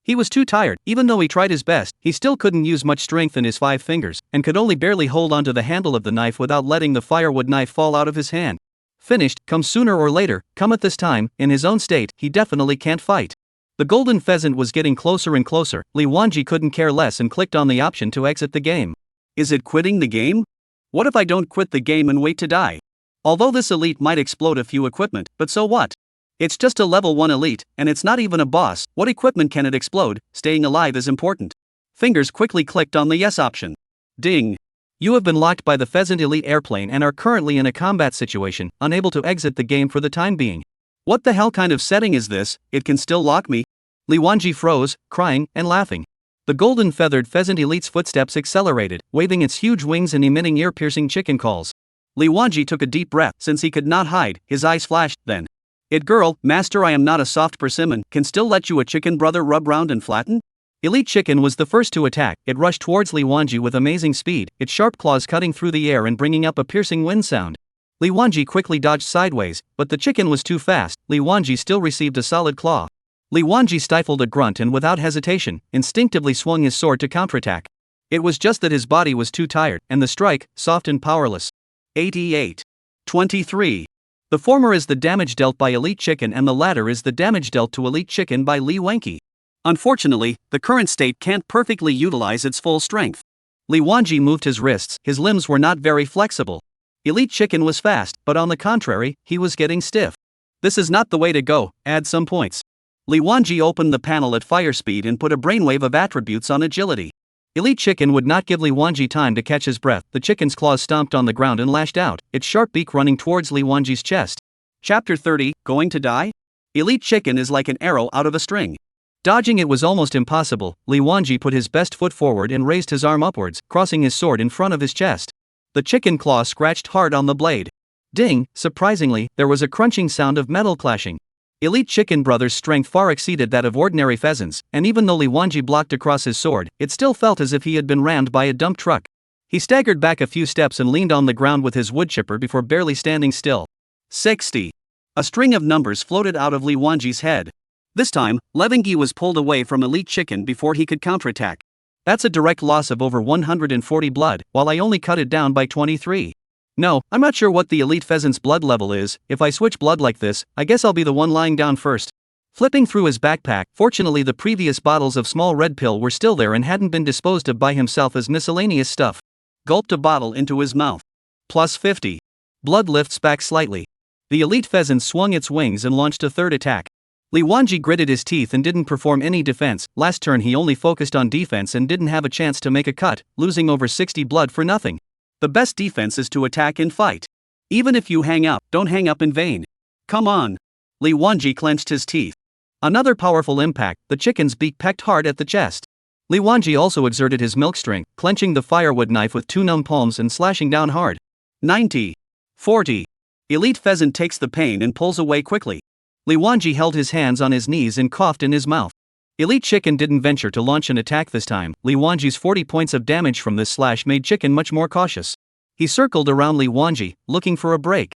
He was too tired, even though he tried his best, he still couldn't use much strength in his 5 fingers, and could only barely hold onto the handle of the knife without letting the firewood knife fall out of his hand. Finished, come sooner or later, come at this time, in his own state, he definitely can't fight. The golden pheasant was getting closer and closer, Li Wanji couldn't care less and clicked on the option to exit the game. Is it quitting the game? What if I don't quit the game and wait to die? Although this elite might explode a few equipment, but so what? It's just a level 1 elite, and it's not even a boss. What equipment can it explode? Staying alive is important. Fingers quickly clicked on the yes option. Ding! You have been locked by the Pheasant Elite airplane and are currently in a combat situation, unable to exit the game for the time being. What the hell kind of setting is this? It can still lock me? Li Wanji froze, crying and laughing. The golden-feathered Pheasant Elite's footsteps accelerated, waving its huge wings and emitting ear-piercing chicken calls. Li Wanji took a deep breath since he could not hide, his eyes flashed, then. It girl, master, I am not a soft persimmon, can still let you a chicken brother rub round and flatten? Elite Chicken was the first to attack. It rushed towards Li Wanji with amazing speed, its sharp claws cutting through the air and bringing up a piercing wind sound. Li Wanji quickly dodged sideways, but the chicken was too fast. Li Wanji still received a solid claw. Li Wanji stifled a grunt and without hesitation, instinctively swung his sword to counterattack. It was just that his body was too tired, and the strike, soft and powerless. 88-23. The former is the damage dealt by Elite Chicken and the latter is the damage dealt to Elite Chicken by Li Wanji. Unfortunately, the current state can't perfectly utilize its full strength. Li Wanji moved his wrists, his limbs were not very flexible. Elite Chicken was fast, but on the contrary, he was getting stiff. This is not the way to go, add some points. Li Wanji opened the panel at fire speed and put a brainwave of attributes on agility. Elite Chicken would not give Li Wanji time to catch his breath. The chicken's claws stomped on the ground and lashed out, its sharp beak running towards Li Wanji's chest. Chapter 30, Going to Die? Elite Chicken is like an arrow out of a string. Dodging it was almost impossible. Li Wanji put his best foot forward and raised his arm upwards, crossing his sword in front of his chest. The chicken claw scratched hard on the blade. Ding! Surprisingly, there was a crunching sound of metal clashing. Elite Chicken Brother's strength far exceeded that of ordinary pheasants, and even though Li Wanji blocked across his sword, it still felt as if he had been rammed by a dump truck. He staggered back a few steps and leaned on the ground with his wood chipper before barely standing still. 60. A string of numbers floated out of Li Wanji's head. This time, Levengi was pulled away from Elite Chicken before he could counterattack. That's a direct loss of over 140 blood, while I only cut it down by 23. No, I'm not sure what the elite pheasant's blood level is. If I switch blood like this, I guess I'll be the one lying down first. Flipping through his backpack, fortunately the previous bottles of small red pill were still there and hadn't been disposed of by himself as miscellaneous stuff. Gulped a bottle into his mouth. Plus 50. Blood lifts back slightly. The elite pheasant swung its wings and launched a third attack. Li Wanji gritted his teeth and didn't perform any defense. Last turn he only focused on defense and didn't have a chance to make a cut, losing over 60 blood for nothing. The best defense is to attack and fight. Even if you hang up, don't hang up in vain. Come on. Li Wanji clenched his teeth. Another powerful impact, the chicken's beak pecked hard at the chest. Li Wanji also exerted his milk strength, clenching the firewood knife with 2 numb palms and slashing down hard. 90-40. Elite Pheasant takes the pain and pulls away quickly. Li Wanji held his hands on his knees and coughed in his mouth. Elite Chicken didn't venture to launch an attack this time. Li Wanji's 40 points of damage from this slash made Chicken much more cautious. He circled around Li Wanji, looking for a break.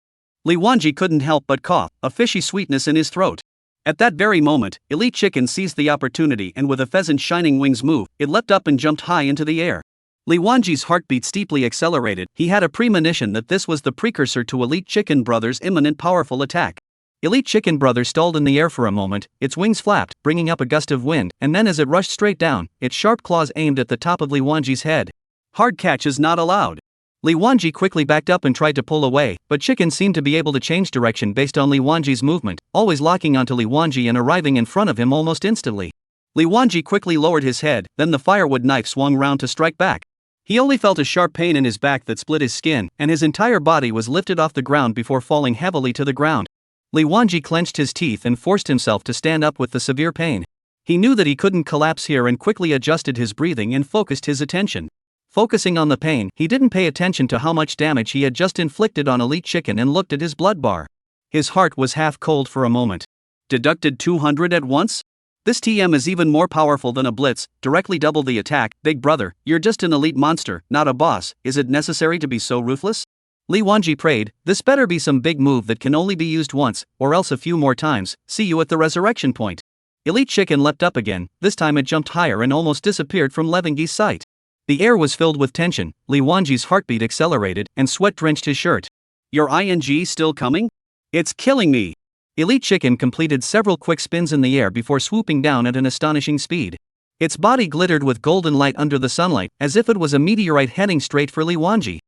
Li Wanji couldn't help but cough, a fishy sweetness in his throat. At that very moment, Elite Chicken seized the opportunity and with a pheasant's shining wings move, it leapt up and jumped high into the air. Li Wanji's heartbeat steeply accelerated. He had a premonition that this was the precursor to Elite Chicken Brother's imminent powerful attack. Elite Chicken Brother stalled in the air for a moment, its wings flapped, bringing up a gust of wind, and then as it rushed straight down, its sharp claws aimed at the top of Li Wanji's head. Hard catch is not allowed. Li Wanji quickly backed up and tried to pull away, but Chicken seemed to be able to change direction based on Li Wanji's movement, always locking onto Li Wanji and arriving in front of him almost instantly. Li Wanji quickly lowered his head, then the firewood knife swung round to strike back. He only felt a sharp pain in his back that split his skin, and his entire body was lifted off the ground before falling heavily to the ground. Li Wanji clenched his teeth and forced himself to stand up with the severe pain. He knew that he couldn't collapse here and quickly adjusted his breathing and focused his attention. Focusing on the pain, he didn't pay attention to how much damage he had just inflicted on Elite Chicken and looked at his blood bar. His heart was half cold for a moment. Deducted 200 at once? This TM is even more powerful than a blitz, directly double the attack. Big brother, you're just an elite monster, not a boss. Is it necessary to be so ruthless? Li Wanji prayed, this better be some big move that can only be used once, or else a few more times. See you at the resurrection point. Elite Chicken leapt up again, this time it jumped higher and almost disappeared from Levengi's sight. The air was filled with tension, Li Wanji's heartbeat accelerated, and sweat drenched his shirt. Your ing still coming? It's killing me. Elite Chicken completed several quick spins in the air before swooping down at an astonishing speed. Its body glittered with golden light under the sunlight, as if it was a meteorite heading straight for Li Wanji.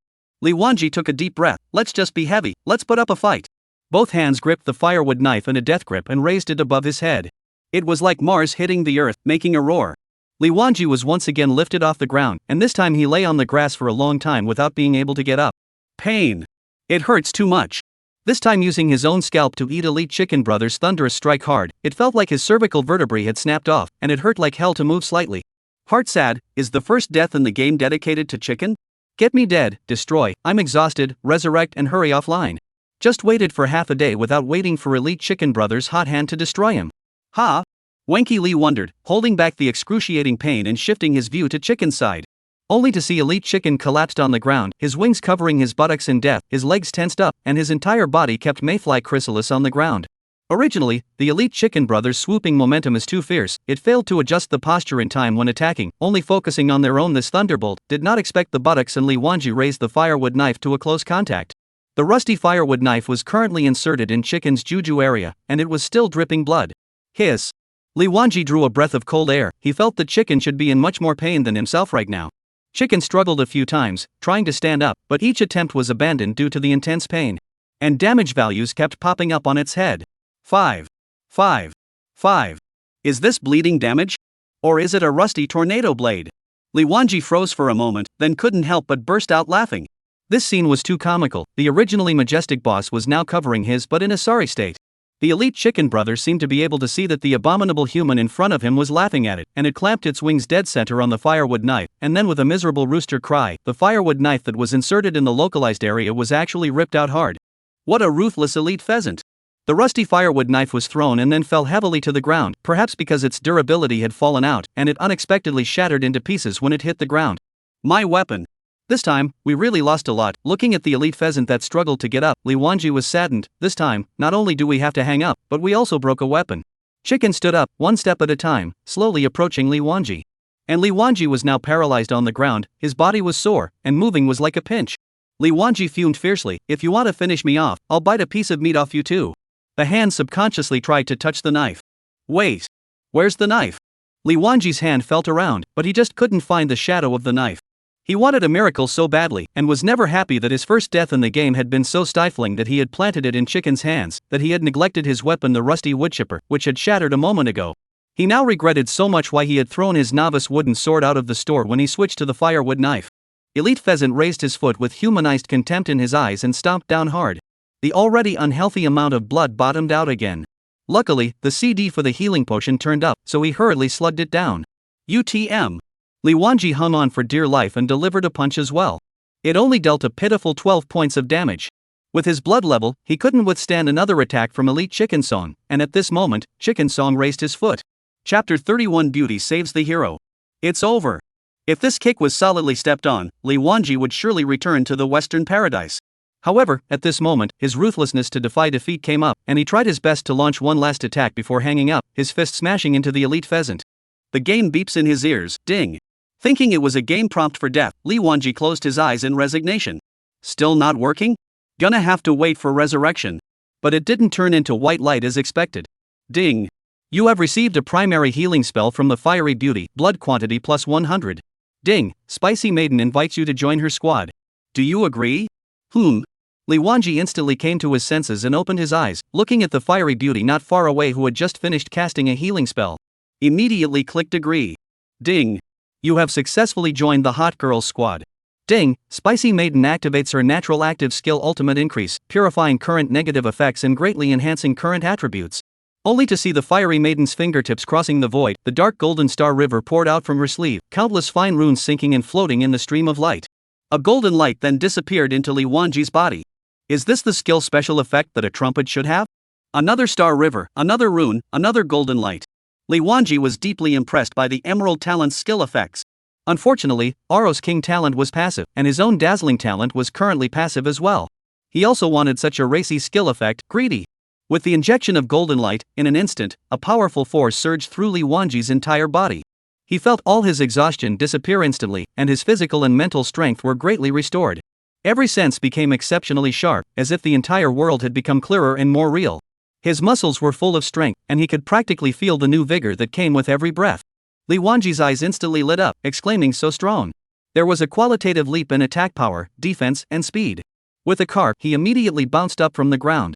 Li Wanji took a deep breath. Let's just be heavy, let's put up a fight. Both hands gripped the firewood knife in a death grip and raised it above his head. It was like Mars hitting the earth, making a roar. Li Wanji was once again lifted off the ground, and this time he lay on the grass for a long time without being able to get up. Pain. It hurts too much. This time using his own scalp to eat Elite Chicken Brother's thunderous strike hard, it felt like his cervical vertebrae had snapped off, and it hurt like hell to move slightly. Heart sad, is the first death in the game dedicated to Chicken? Get me dead, destroy, I'm exhausted, resurrect and hurry offline. Just waited for half a day without waiting for Elite Chicken Brother's hot hand to destroy him. Ha! Wanky Lee wondered, holding back the excruciating pain and shifting his view to Chicken's side. Only to see Elite Chicken collapsed on the ground, his wings covering his buttocks in death, his legs tensed up, and his entire body kept mayfly chrysalis on the ground. Originally, the Elite Chicken Brothers' swooping momentum is too fierce, it failed to adjust the posture in time when attacking, only focusing on their own. This thunderbolt did not expect the buttocks, and Li Wanji raised the firewood knife to a close contact. The rusty firewood knife was currently inserted in Chicken's juju area, and it was still dripping blood. Hiss. Li Wanji drew a breath of cold air. He felt that Chicken should be in much more pain than himself right now. Chicken struggled a few times, trying to stand up, but each attempt was abandoned due to the intense pain. And damage values kept popping up on its head. 5. 5. 5. Is this bleeding damage? Or is it a rusty tornado blade? Li Wanji froze for a moment, then couldn't help but burst out laughing. This scene was too comical. The originally majestic boss was now covering his butt in a sorry state. The Elite Chicken Brother seemed to be able to see that the abominable human in front of him was laughing at it, and it clamped its wings dead center on the firewood knife, and then with a miserable rooster cry, the firewood knife that was inserted in the localized area was actually ripped out hard. What a ruthless elite pheasant! The rusty firewood knife was thrown and then fell heavily to the ground, perhaps because its durability had fallen out, and it unexpectedly shattered into pieces when it hit the ground. My weapon! This time, we really lost a lot. Looking at the elite pheasant that struggled to get up, Li Wanji was saddened. This time, not only do we have to hang up, but we also broke a weapon. Chicken stood up, one step at a time, slowly approaching Li Wanji. And Li Wanji was now paralyzed on the ground, his body was sore, and moving was like a pinch. Li Wanji fumed fiercely, if you want to finish me off, I'll bite a piece of meat off you too. The hand subconsciously tried to touch the knife. Wait. Where's the knife? Li Wanji's hand felt around, but he just couldn't find the shadow of the knife. He wanted a miracle so badly, and was never happy that his first death in the game had been so stifling that he had planted it in Chicken's hands, that he had neglected his weapon, the rusty woodchipper, which had shattered a moment ago. He now regretted so much why he had thrown his novice wooden sword out of the store when he switched to the firewood knife. Elite Pheasant raised his foot with humanized contempt in his eyes and stomped down hard. The already unhealthy amount of blood bottomed out again. Luckily, the CD for the healing potion turned up, so he hurriedly slugged it down. UTM. Li Wanji hung on for dear life and delivered a punch as well. It only dealt a pitiful 12 points of damage. With his blood level, he couldn't withstand another attack from Elite Chicken Song, and at this moment, Chicken Song raised his foot. Chapter 31 Beauty saves the hero. It's over. If this kick was solidly stepped on, Li Wanji would surely return to the Western paradise. However, at this moment, his ruthlessness to defy defeat came up, and he tried his best to launch one last attack before hanging up, his fist smashing into the Elite Pheasant. The game beeps in his ears, ding. Thinking it was a game prompt for death, Li Wanji closed his eyes in resignation. Still not working? Gonna have to wait for resurrection. But it didn't turn into white light as expected. Ding. You have received a primary healing spell from the Fiery Beauty, blood quantity plus 100. Ding. Spicy Maiden invites you to join her squad. Do you agree? Li Wanji instantly came to his senses and opened his eyes, looking at the fiery beauty not far away who had just finished casting a healing spell. Immediately clicked agree. Ding. You have successfully joined the Hot Girls squad. Ding. Spicy Maiden activates her natural active skill ultimate increase, purifying current negative effects and greatly enhancing current attributes. Only to see the fiery maiden's fingertips crossing the void, the dark golden star river poured out from her sleeve, countless fine runes sinking and floating in the stream of light. A golden light then disappeared into Li Wanji's body. Is this the skill special effect that a trumpet should have? Another star river, another rune, another golden light. Li Wanji was deeply impressed by the Emerald Talent's skill effects. Unfortunately, Aro's King talent was passive, and his own dazzling talent was currently passive as well. He also wanted such a racy skill effect, greedy. With the injection of golden light, in an instant, a powerful force surged through Li Wanji's entire body. He felt all his exhaustion disappear instantly, and his physical and mental strength were greatly restored. Every sense became exceptionally sharp, as if the entire world had become clearer and more real. His muscles were full of strength, and he could practically feel the new vigor that came with every breath. Li Wanji's eyes instantly lit up, exclaiming so strong. There was a qualitative leap in attack power, defense, and speed. With a carp, he immediately bounced up from the ground.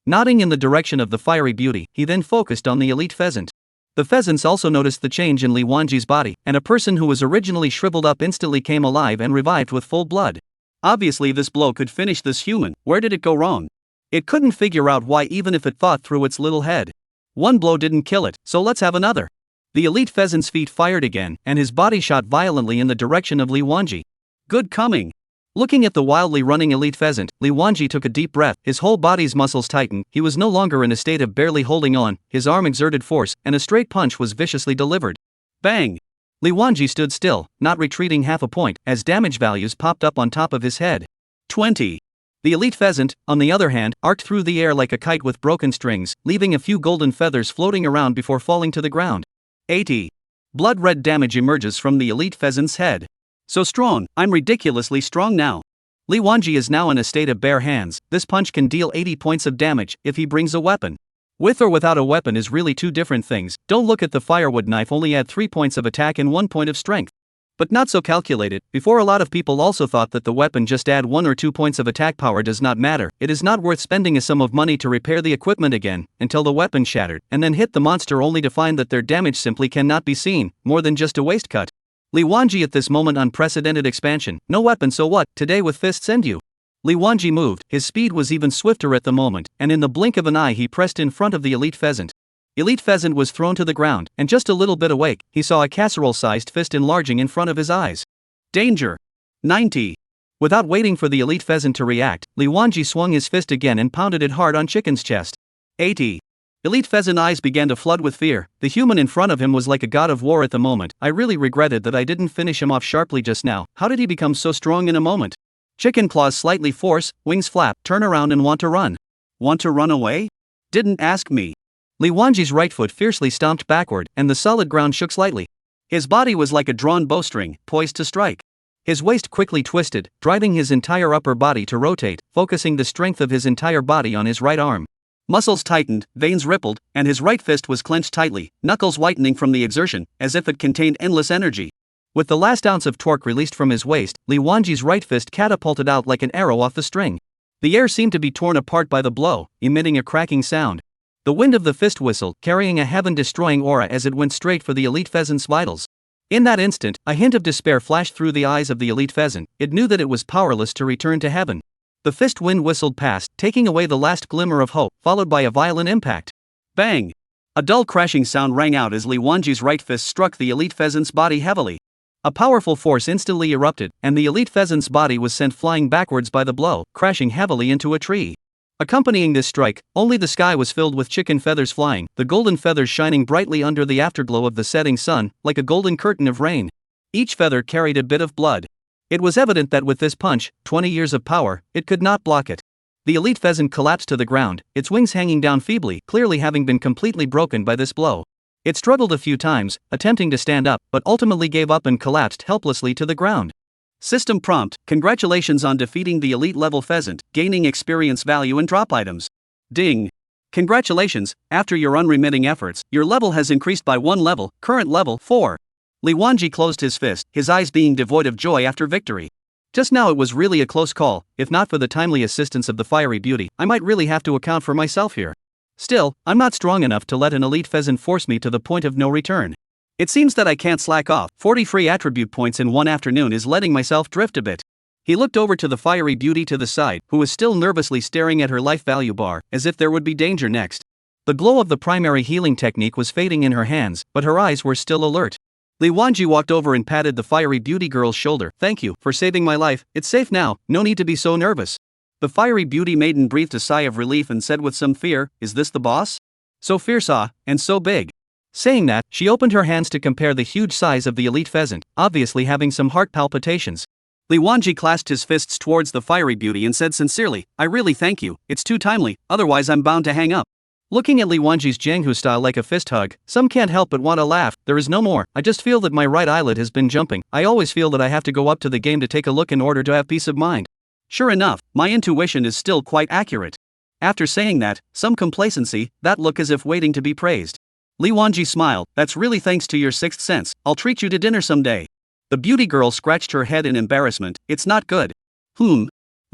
Nodding in the direction of the fiery beauty, he then focused on the elite pheasant. The pheasants also noticed the change in Li Wanji's body, and a person who was originally shriveled up instantly came alive and revived with full blood. Obviously this blow could finish this human. Where did it go wrong? It couldn't figure out why even if it thought through its little head. One blow didn't kill it, so let's have another. The elite pheasant's feet fired again, and his body shot violently in the direction of Li Wanji. Good coming. Looking at the wildly running elite pheasant, Li Wanji took a deep breath, his whole body's muscles tightened, he was no longer in a state of barely holding on, his arm exerted force, and a straight punch was viciously delivered. Bang! Li Wanji stood still, not retreating half a point, as damage values popped up on top of his head. 20. The elite pheasant, on the other hand, arced through the air like a kite with broken strings, leaving a few golden feathers floating around before falling to the ground. 80. Blood-red damage emerges from the elite pheasant's head. So strong, I'm ridiculously strong now. Li Wanji is now in a state of bare hands. This punch can deal 80 points of damage if he brings a weapon. With or without a weapon is really two different things. Don't look at the firewood knife, only had 3 points of attack and 1 point of strength. But not so calculated. Before, a lot of people also thought that the weapon just add 1 or 2 points of attack power does not matter. It is not worth spending a sum of money to repair the equipment again, until the weapon shattered, and then hit the monster only to find that their damage simply cannot be seen, more than just a waist cut. Li Wanji at this moment unprecedented expansion. No weapon, so what, today with fists and you. Li Wanji moved, his speed was even swifter at the moment, and in the blink of an eye he pressed in front of the elite pheasant. Elite pheasant was thrown to the ground, and just a little bit awake, he saw a casserole-sized fist enlarging in front of his eyes. Danger! 90. Without waiting for the elite pheasant to react, Li Wanji swung his fist again and pounded it hard on Chicken's chest. 80. Elite pheasant eyes began to flood with fear. The human in front of him was like a god of war at the moment. I really regretted that I didn't finish him off sharply just now. How did he become so strong in a moment? Chicken claws slightly force, wings flap, turn around and want to run. Want to run away? Didn't ask me. Li Wanji's right foot fiercely stomped backward, and the solid ground shook slightly. His body was like a drawn bowstring, poised to strike. His waist quickly twisted, driving his entire upper body to rotate, focusing the strength of his entire body on his right arm. Muscles tightened, veins rippled, and his right fist was clenched tightly, knuckles whitening from the exertion, as if it contained endless energy. With the last ounce of torque released from his waist, Li Wanji's right fist catapulted out like an arrow off the string. The air seemed to be torn apart by the blow, emitting a cracking sound. The wind of the fist whistled, carrying a heaven-destroying aura as it went straight for the elite pheasant's vitals. In that instant, a hint of despair flashed through the eyes of the elite pheasant. It knew that it was powerless to return to heaven. The fist wind whistled past, taking away the last glimmer of hope, followed by a violent impact. Bang! A dull crashing sound rang out as Li Wanji's right fist struck the elite pheasant's body heavily. A powerful force instantly erupted, and the elite pheasant's body was sent flying backwards by the blow, crashing heavily into a tree. Accompanying this strike, only the sky was filled with chicken feathers flying, the golden feathers shining brightly under the afterglow of the setting sun, like a golden curtain of rain. Each feather carried a bit of blood. It was evident that with this punch, 20 years of power, it could not block it. The elite pheasant collapsed to the ground, its wings hanging down feebly, clearly having been completely broken by this blow. It struggled a few times, attempting to stand up, but ultimately gave up and collapsed helplessly to the ground. System prompt: congratulations on defeating the elite level pheasant, gaining experience value and drop items. Ding! Congratulations, after your unremitting efforts, your level has increased by 1 level, current level 4. Li Wanji closed his fist, his eyes being devoid of joy after victory. Just now it was really a close call. If not for the timely assistance of the fiery beauty, I might really have to account for myself here. Still, I'm not strong enough to let an elite pheasant force me to the point of no return. It seems that I can't slack off. 40 free attribute points in one afternoon is letting myself drift a bit. He looked over to the fiery beauty to the side, who was still nervously staring at her life value bar, as if there would be danger next. The glow of the primary healing technique was fading in her hands, but her eyes were still alert. Li Wanji walked over and patted the fiery beauty girl's shoulder. Thank you for saving my life, it's safe now, no need to be so nervous. The fiery beauty maiden breathed a sigh of relief and said with some fear, is this the boss? So fierce and so big. Saying that, she opened her hands to compare the huge size of the elite pheasant, obviously having some heart palpitations. Li Wanji clasped his fists towards the fiery beauty and said sincerely, I really thank you, it's too timely, otherwise I'm bound to hang up. Looking at Li Wanji's Jianghu style like a fist hug, some can't help but want to laugh. There is no more, I just feel that my right eyelid has been jumping. I always feel that I have to go up to the game to take a look in order to have peace of mind. Sure enough, my intuition is still quite accurate. After saying that, some complacency, that look as if waiting to be praised. Li Wanji smiled, that's really thanks to your sixth sense, I'll treat you to dinner someday. The beauty girl scratched her head in embarrassment, it's not good.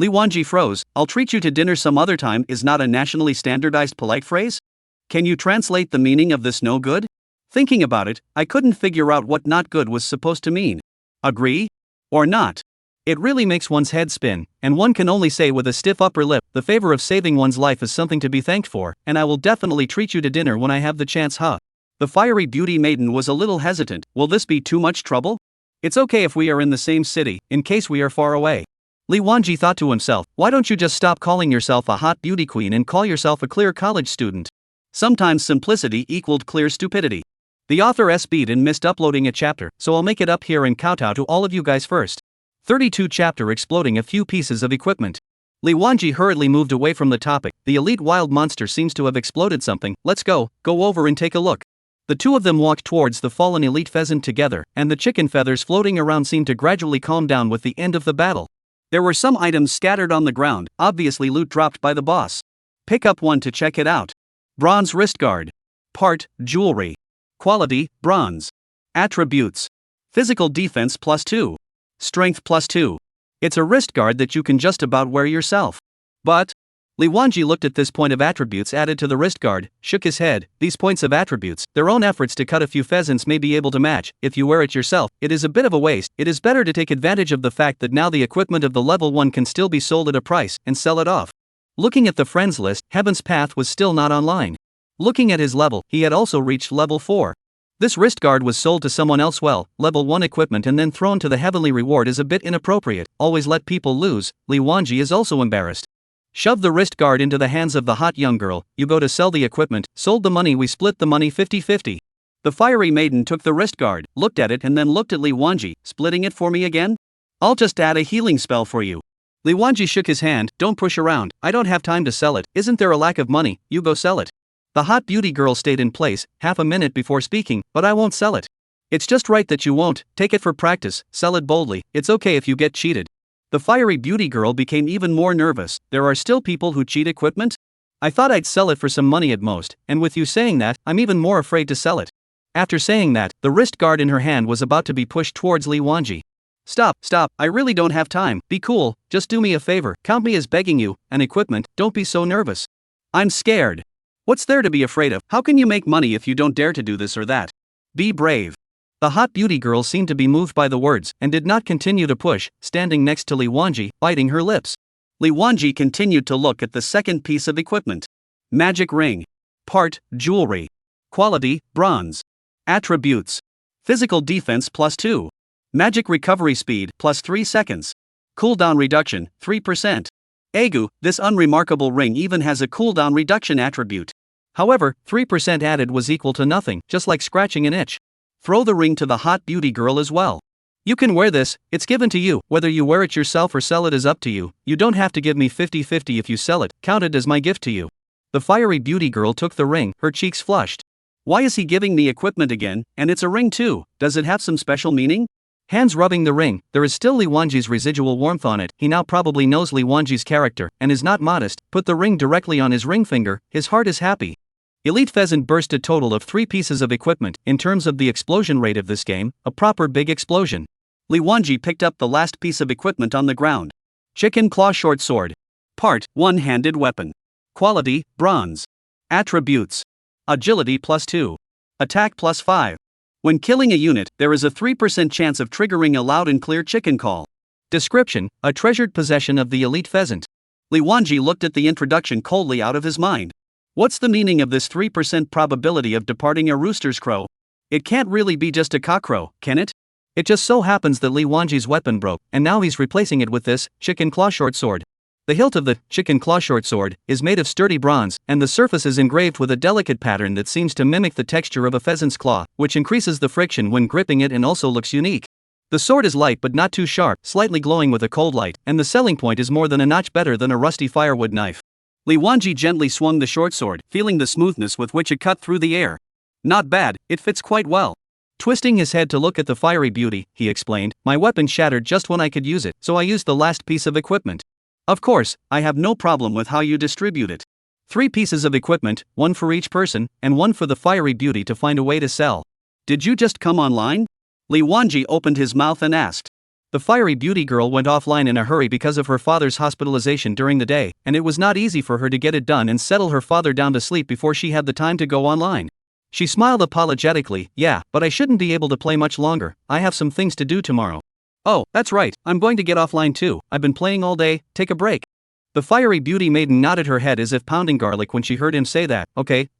Li Wanji froze, I'll treat you to dinner some other time is not a nationally standardized polite phrase? Can you translate the meaning of this no good? Thinking about it, I couldn't figure out what not good was supposed to mean. Agree? Or not? It really makes one's head spin, and one can only say with a stiff upper lip, the favor of saving one's life is something to be thanked for, and I will definitely treat you to dinner when I have the chance, huh? The fiery beauty maiden was a little hesitant, will this be too much trouble? It's okay if we are in the same city, in case we are far away. Li Wanji thought to himself, why don't you just stop calling yourself a hot beauty queen and call yourself a clear college student? Sometimes simplicity equaled clear stupidity. The author SB'd and missed uploading a chapter, so I'll make it up here and kowtow to all of you guys first. 32 chapter exploding a few pieces of equipment. Li Wanji hurriedly moved away from the topic, the elite wild monster seems to have exploded something, let's go over and take a look. The two of them walked towards the fallen elite pheasant together, and the chicken feathers floating around seemed to gradually calm down with the end of the battle. There were some items scattered on the ground, obviously loot dropped by the boss. Pick up one to check it out. Bronze wrist guard. Part, jewelry. Quality, bronze. Attributes. Physical defense +2. Strength +2. It's a wrist guard that you can just about wear yourself. But, Li Wanji looked at this point of attributes added to the wrist guard, shook his head, these points of attributes, their own efforts to cut a few pheasants may be able to match, if you wear it yourself, it is a bit of a waste, it is better to take advantage of the fact that now the equipment of the level 1 can still be sold at a price, and sell it off. Looking at the friends list, Heaven's Path was still not online. Looking at his level, he had also reached level 4. This wrist guard was sold to someone else level 1 equipment and then thrown to the heavenly reward is a bit inappropriate, always let people lose, Li Wanji is also embarrassed. Shove the wrist guard into the hands of the hot young girl, you go to sell the equipment, sold the money, we split the money 50-50. The fiery maiden took the wrist guard, looked at it and then looked at Li Wanji, splitting it for me again? I'll just add a healing spell for you. Li Wanji shook his hand, don't push around, I don't have time to sell it, isn't there a lack of money, you go sell it. The hot beauty girl stayed in place, half a minute before speaking, but I won't sell it. It's just right that you won't, take it for practice, sell it boldly, it's okay if you get cheated. The fiery beauty girl became even more nervous, there are still people who cheat equipment? I thought I'd sell it for some money at most, and with you saying that, I'm even more afraid to sell it. After saying that, the wrist guard in her hand was about to be pushed towards Li Wanji. Stop, I really don't have time, be cool, just do me a favor, count me as begging you, and equipment, don't be so nervous. I'm scared. What's there to be afraid of? How can you make money if you don't dare to do this or that? Be brave. The hot beauty girl seemed to be moved by the words, and did not continue to push, standing next to Li Wanji, biting her lips. Li Wanji continued to look at the second piece of equipment. Magic ring. Part, jewelry. Quality, bronze. Attributes. Physical defense +2. Magic recovery speed +3 seconds. Cooldown reduction, 3%. Egu, this unremarkable ring even has a cooldown reduction attribute. However, 3% added was equal to nothing, just like scratching an itch. Throw the ring to the hot beauty girl as well. You can wear this, it's given to you, whether you wear it yourself or sell it is up to you, you don't have to give me 50-50 if you sell it, count it as my gift to you. The fiery beauty girl took the ring, her cheeks flushed. Why is he giving me equipment again, and it's a ring too, does it have some special meaning? Hands rubbing the ring, there is still Li Wanji's residual warmth on it, he now probably knows Li Wanji's character, and is not modest, put the ring directly on his ring finger, his heart is happy. Elite Pheasant burst a total of 3 pieces of equipment, in terms of the explosion rate of this game, a proper big explosion. Li Wanji picked up the last piece of equipment on the ground. Chicken Claw Short Sword. Part, one-handed weapon. Quality, bronze. Attributes. Agility +2. Attack +5. When killing a unit, there is a 3% chance of triggering a loud and clear chicken call. Description, a treasured possession of the elite pheasant. Li Wanji looked at the introduction coldly out of his mind. What's the meaning of this 3% probability of departing a rooster's crow? It can't really be just a cockcrow, can it? It just so happens that Li Wanji's weapon broke, and now he's replacing it with this chicken claw short sword. The hilt of the chicken claw short sword is made of sturdy bronze, and the surface is engraved with a delicate pattern that seems to mimic the texture of a pheasant's claw, which increases the friction when gripping it and also looks unique. The sword is light but not too sharp, slightly glowing with a cold light, and the selling point is more than a notch better than a rusty firewood knife. Li Wanji gently swung the short sword, feeling the smoothness with which it cut through the air. Not bad, it fits quite well. Twisting his head to look at the fiery beauty, he explained, my weapon shattered just when I could use it, so I used the last piece of equipment. Of course, I have no problem with how you distribute it. 3 pieces of equipment, 1 for each person, and 1 for the fiery beauty to find a way to sell. Did you just come online? Li Wanji opened his mouth and asked. The fiery beauty girl went offline in a hurry because of her father's hospitalization during the day, and it was not easy for her to get it done and settle her father down to sleep before she had the time to go online. She smiled apologetically, yeah, but I shouldn't be able to play much longer, I have some things to do tomorrow. Oh, that's right, I'm going to get offline too, I've been playing all day, take a break. The fiery beauty maiden nodded her head as if pounding garlic when she heard him say that. Okay,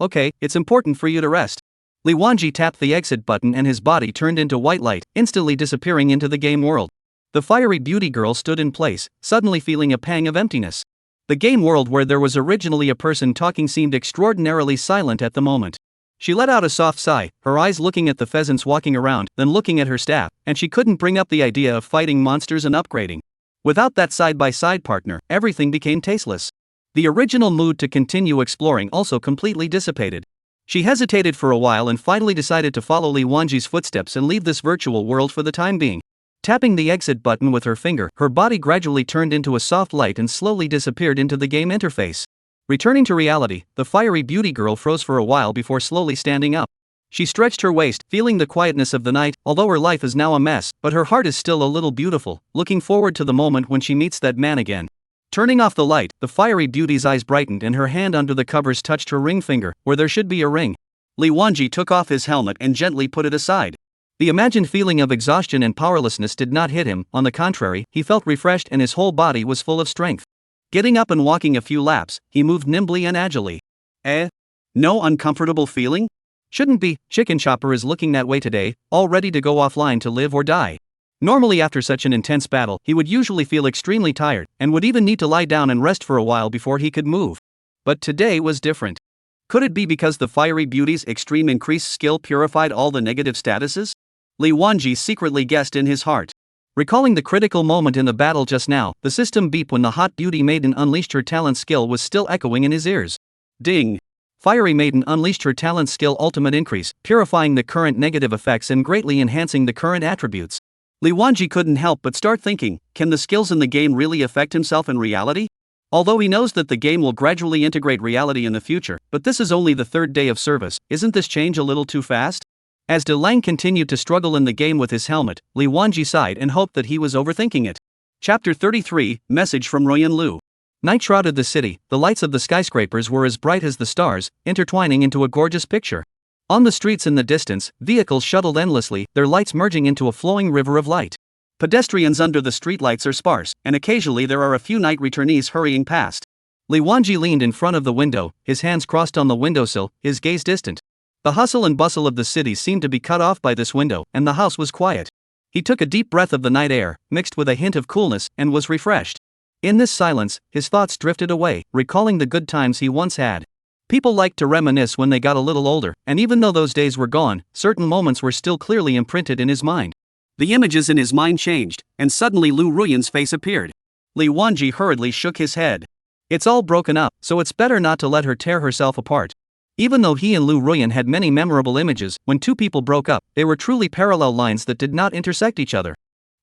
it's important for you to rest. Li Wanji tapped the exit button and his body turned into white light, instantly disappearing into the game world. The fiery beauty girl stood in place, suddenly feeling a pang of emptiness. The game world where there was originally a person talking seemed extraordinarily silent at the moment. She let out a soft sigh, her eyes looking at the pheasants walking around, then looking at her staff, and she couldn't bring up the idea of fighting monsters and upgrading. Without that side-by-side partner, everything became tasteless. The original mood to continue exploring also completely dissipated. She hesitated for a while and finally decided to follow Li Wanji's footsteps and leave this virtual world for the time being. Tapping the exit button with her finger, her body gradually turned into a soft light and slowly disappeared into the game interface. Returning to reality, the fiery beauty girl froze for a while before slowly standing up. She stretched her waist, feeling the quietness of the night, although her life is now a mess, but her heart is still a little beautiful, looking forward to the moment when she meets that man again. Turning off the light, the fiery beauty's eyes brightened and her hand under the covers touched her ring finger, where there should be a ring. Li Wanji took off his helmet and gently put it aside. The imagined feeling of exhaustion and powerlessness did not hit him, on the contrary, he felt refreshed and his whole body was full of strength. Getting up and walking a few laps, he moved nimbly and agilely. No uncomfortable feeling? Shouldn't be, Chicken Chopper is looking that way today, all ready to go offline to live or die. Normally after such an intense battle, he would usually feel extremely tired, and would even need to lie down and rest for a while before he could move. But today was different. Could it be because the fiery beauty's extreme increased skill purified all the negative statuses? Li Wanji secretly guessed in his heart. Recalling the critical moment in the battle just now, the system beep when the hot beauty maiden unleashed her talent skill was still echoing in his ears. Ding! Fiery maiden unleashed her talent skill ultimate increase, purifying the current negative effects and greatly enhancing the current attributes. Li Wanji couldn't help but start thinking, can the skills in the game really affect himself in reality? Although he knows that the game will gradually integrate reality in the future, but this is only the 3rd day of service, isn't this change a little too fast? As Dalong continued to struggle in the game with his helmet, Li Wanji sighed and hoped that he was overthinking it. Chapter 33, Message from Royan Lu. Night shrouded the city, the lights of the skyscrapers were as bright as the stars, intertwining into a gorgeous picture. On the streets in the distance, vehicles shuttled endlessly, their lights merging into a flowing river of light. Pedestrians under the streetlights are sparse, and occasionally there are a few night returnees hurrying past. Li Wanji leaned in front of the window, his hands crossed on the windowsill, his gaze distant. The hustle and bustle of the city seemed to be cut off by this window, and the house was quiet. He took a deep breath of the night air, mixed with a hint of coolness, and was refreshed. In this silence, his thoughts drifted away, recalling the good times he once had. People liked to reminisce when they got a little older, and even though those days were gone, certain moments were still clearly imprinted in his mind. The images in his mind changed, and suddenly Lu Ruyan's face appeared. Li Wanji hurriedly shook his head. It's all broken up, so it's better not to let her tear herself apart. Even though he and Lu Ruyan had many memorable images, when two people broke up, they were truly parallel lines that did not intersect each other.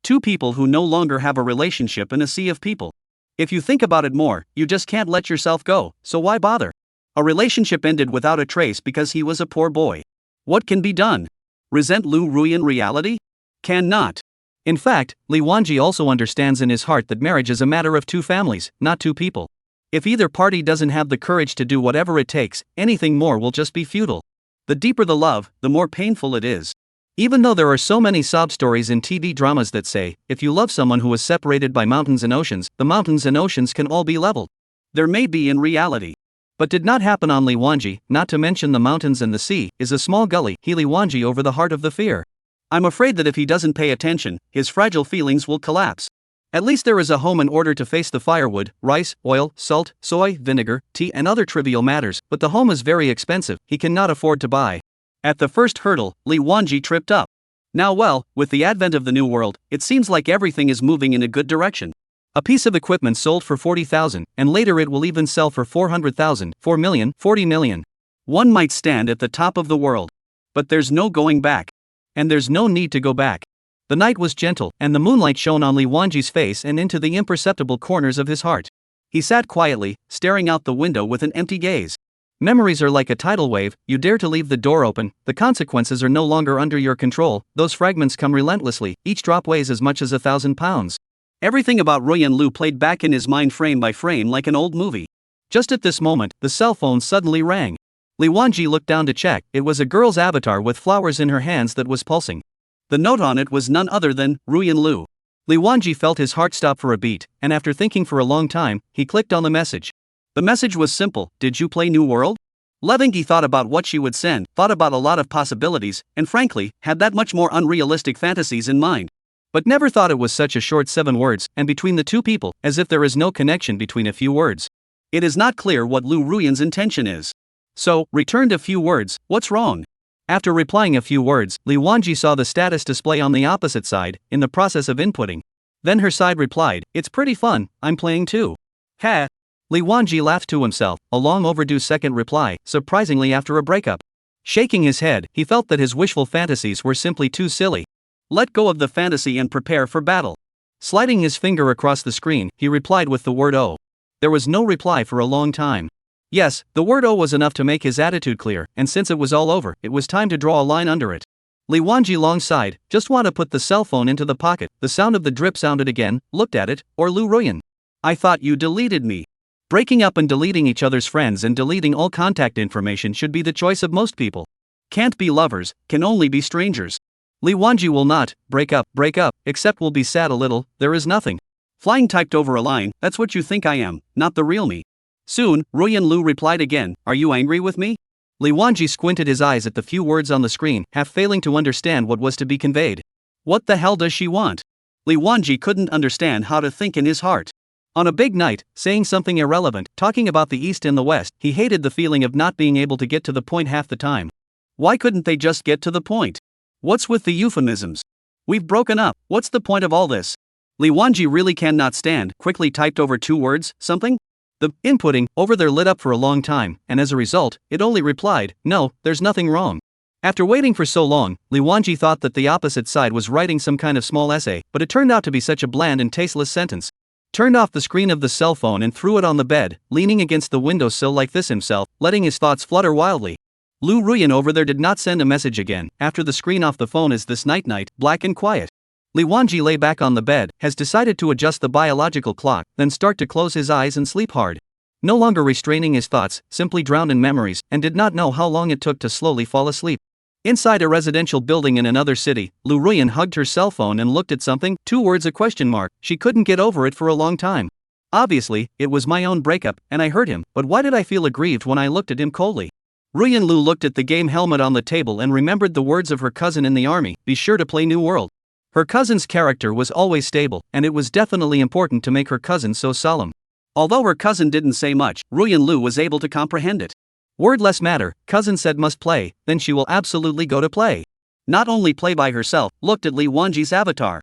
Two people who no longer have a relationship in a sea of people. If you think about it more, you just can't let yourself go, so why bother? A relationship ended without a trace because he was a poor boy. What can be done? Resent Lu Ruyan reality? Cannot. In fact, Li Wanji also understands in his heart that marriage is a matter of two families, not two people. If either party doesn't have the courage to do whatever it takes, anything more will just be futile. The deeper the love, the more painful it is. Even though there are so many sob stories in TV dramas that say, if you love someone who is separated by mountains and oceans, the mountains and oceans can all be leveled. There may be in reality. But did not happen on Li Wanji, not to mention the mountains and the sea, is a small gully, Li Wanji over the heart of the fear. I'm afraid that if he doesn't pay attention, his fragile feelings will collapse. At least there is a home in order to face the firewood, rice, oil, salt, soy, vinegar, tea and other trivial matters, but the home is very expensive, he cannot afford to buy. At the first hurdle, Li Wanji tripped up. Now with the advent of the new world, it seems like everything is moving in a good direction. A piece of equipment sold for 40,000, and later it will even sell for 400,000, 4 million, 40 million. One might stand at the top of the world. But there's no going back. And there's no need to go back. The night was gentle, and the moonlight shone on Li Wanji's face and into the imperceptible corners of his heart. He sat quietly, staring out the window with an empty gaze. Memories are like a tidal wave, you dare to leave the door open, the consequences are no longer under your control, those fragments come relentlessly, each drop weighs as much as 1,000 pounds. Everything about Ruyan Lu played back in his mind frame by frame like an old movie. Just at this moment, the cell phone suddenly rang. Li Wanji looked down to check, it was a girl's avatar with flowers in her hands that was pulsing. The note on it was none other than, Ruyan Lu. Li Wanji felt his heart stop for a beat, and after thinking for a long time, he clicked on the message. The message was simple, did you play New World? Levingi thought about what she would send, thought about a lot of possibilities, and frankly, had that much more unrealistic fantasies in mind. But never thought it was such a short 7 words, and between the two people, as if there is no connection between a few words. It is not clear what Lu Ruyan's intention is. So, returned a few words, what's wrong? After replying a few words, Li Wanji saw the status display on the opposite side, in the process of inputting. Then her side replied, it's pretty fun, I'm playing too. Ha! Li Wanji laughed to himself, a long overdue second reply, surprisingly after a breakup. Shaking his head, he felt that his wishful fantasies were simply too silly. Let go of the fantasy and prepare for battle. Sliding his finger across the screen, he replied with the word O. There was no reply for a long time. Yes, the word O was enough to make his attitude clear, and since it was all over, it was time to draw a line under it. Li Wanji long sighed, just want to put the cell phone into the pocket, the sound of the drip sounded again, looked at it, or Lu Ruyan. I thought you deleted me. Breaking up and deleting each other's friends and deleting all contact information should be the choice of most people. Can't be lovers, can only be strangers. Li Wanji will not break up, except will be sad a little, there is nothing. Flying typed over a line, that's what you think I am, not the real me. Soon, Ruyan Lu replied again, are you angry with me? Li Wanji squinted his eyes at the few words on the screen, half failing to understand what was to be conveyed. What the hell does she want? Li Wanji couldn't understand how to think in his heart. On a big night, saying something irrelevant, talking about the East and the West, he hated the feeling of not being able to get to the point half the time. Why couldn't they just get to the point? What's with the euphemisms? We've broken up, what's the point of all this? Li Wanji really cannot stand, quickly typed over 2 words, something? The inputting over there lit up for a long time, and as a result, it only replied, no, there's nothing wrong. After waiting for so long, Li Wanji thought that the opposite side was writing some kind of small essay, but it turned out to be such a bland and tasteless sentence. Turned off the screen of the cell phone and threw it on the bed, leaning against the windowsill like this himself, letting his thoughts flutter wildly. Lu Ruyan over there did not send a message again, after the screen off the phone is this night, black and quiet. Li Wanji lay back on the bed, has decided to adjust the biological clock, then start to close his eyes and sleep hard. No longer restraining his thoughts, simply drowned in memories, and did not know how long it took to slowly fall asleep. Inside a residential building in another city, Lu Ruyan hugged her cell phone and looked at something, 2 words a question mark, she couldn't get over it for a long time. Obviously, it was my own breakup, and I hurt him, but why did I feel aggrieved when I looked at him coldly? Ruyan Lu looked at the game helmet on the table and remembered the words of her cousin in the army, be sure to play New World. Her cousin's character was always stable, and it was definitely important to make her cousin so solemn. Although her cousin didn't say much, Ruyan Lu was able to comprehend it. Word less matter, cousin said must play, then she will absolutely go to play. Not only play by herself, looked at Li Wanji's avatar.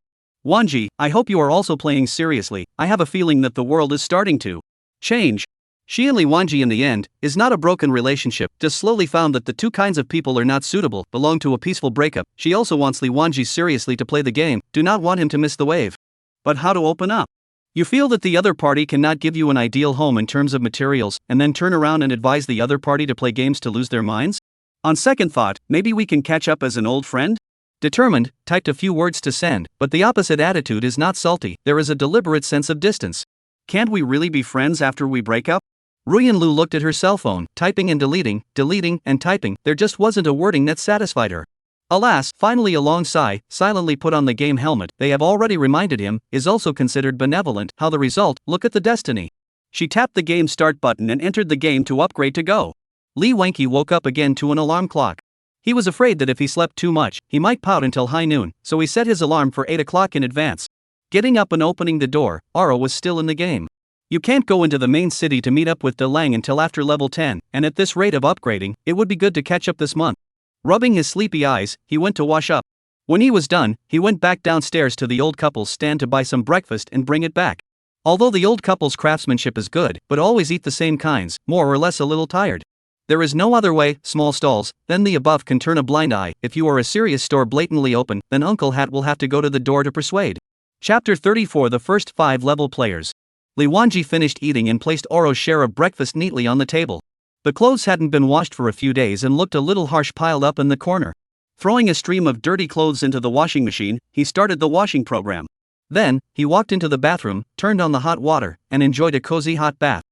Wanji, I hope you are also playing seriously, I have a feeling that the world is starting to change. She and Li Wanji in the end, is not a broken relationship, just slowly found that the two kinds of people are not suitable, belong to a peaceful breakup. She also wants Li Wanji seriously to play the game, do not want him to miss the wave. But how to open up? You feel that the other party cannot give you an ideal home in terms of materials, and then turn around and advise the other party to play games to lose their minds? On second thought, maybe we can catch up as an old friend? Determined, typed a few words to send, but the opposite attitude is not salty, there is a deliberate sense of distance. Can't we really be friends after we break up? Ruyanlu looked at her cell phone, typing and deleting, deleting and typing, there just wasn't a wording that satisfied her. Alas, finally a long sigh, silently put on the game helmet, they have already reminded him, is also considered benevolent, how the result, look at the destiny. She tapped the game start button and entered the game to upgrade to go. Li Wenqi woke up again to an alarm clock. He was afraid that if he slept too much, he might pout until high noon, so he set his alarm for 8 o'clock in advance. Getting up and opening the door, Aro was still in the game. You can't go into the main city to meet up with Dalong until after level 10, and at this rate of upgrading, it would be good to catch up this month. Rubbing his sleepy eyes, he went to wash up. When he was done, he went back downstairs to the old couple's stand to buy some breakfast and bring it back. Although the old couple's craftsmanship is good, but always eat the same kinds, more or less a little tired. There is no other way, small stalls, then the above can turn a blind eye. If you are a serious store blatantly open, then Uncle Hat will have to go to the door to persuade. Chapter 34 The first 5 level players. Li Wenqi finished eating and placed Oro's share of breakfast neatly on the table. The clothes hadn't been washed for a few days and looked a little harsh piled up in the corner. Throwing a stream of dirty clothes into the washing machine, he started the washing program. Then, he walked into the bathroom, turned on the hot water, and enjoyed a cozy hot bath.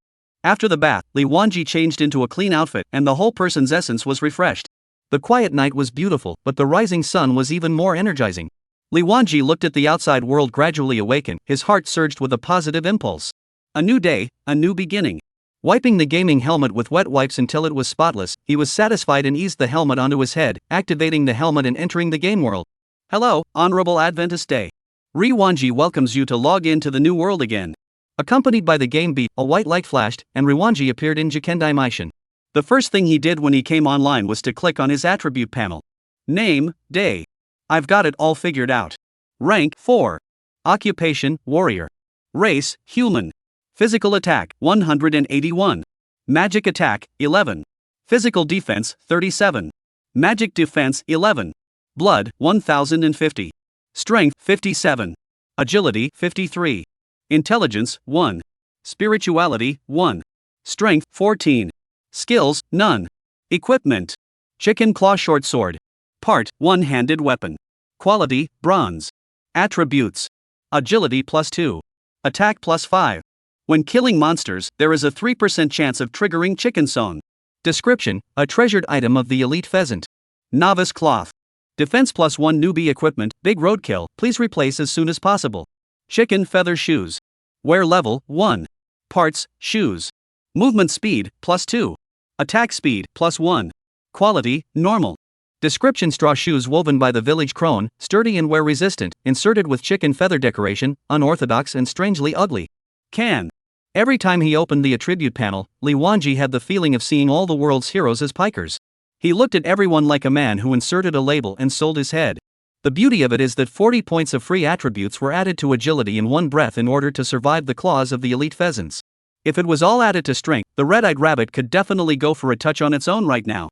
After the bath, Li Wenqi changed into a clean outfit and the whole person's essence was refreshed. The quiet night was beautiful, but the rising sun was even more energizing. Li Wenqi looked at the outside world gradually awaken, his heart surged with a positive impulse. A new day, a new beginning. Wiping the gaming helmet with wet wipes until it was spotless, he was satisfied and eased the helmet onto his head, activating the helmet and entering the game world. Hello, Honorable Adventist Day. Li Wenqi welcomes you to log in to the new world again. Accompanied by the game beep, a white light flashed, and Li Wenqi appeared in Jikendai Mission. The first thing he did when he came online was to click on his attribute panel. Name, Day. I've got it all figured out. Rank, 4. Occupation, Warrior. Race, Human. Physical attack, 181. Magic attack, 11. Physical defense, 37. Magic defense, 11. Blood, 1050. Strength, 57. Agility, 53. Intelligence, 1. Spirituality, 1. Strength, 14. Skills, none. Equipment. Chicken claw short sword. Part, one-handed weapon. Quality, bronze. Attributes. Agility +2. Attack +5. When killing monsters, there is a 3% chance of triggering chicken song. Description, a treasured item of the elite pheasant. Novice cloth. Defense +1 newbie equipment, big roadkill, please replace as soon as possible. Chicken feather shoes. Wear level, 1. Parts, shoes. Movement speed, +2. Attack speed, +1. Quality, normal. Description straw shoes woven by the village crone, sturdy and wear resistant, inserted with chicken feather decoration, unorthodox and strangely ugly. Can. Every time he opened the attribute panel, Li Wenqi had the feeling of seeing all the world's heroes as pikers. He looked at everyone like a man who inserted a label and sold his head. The beauty of it is that 40 points of free attributes were added to agility in one breath in order to survive the claws of the elite pheasants. If it was all added to strength, the red-eyed rabbit could definitely go for a touch on its own right now.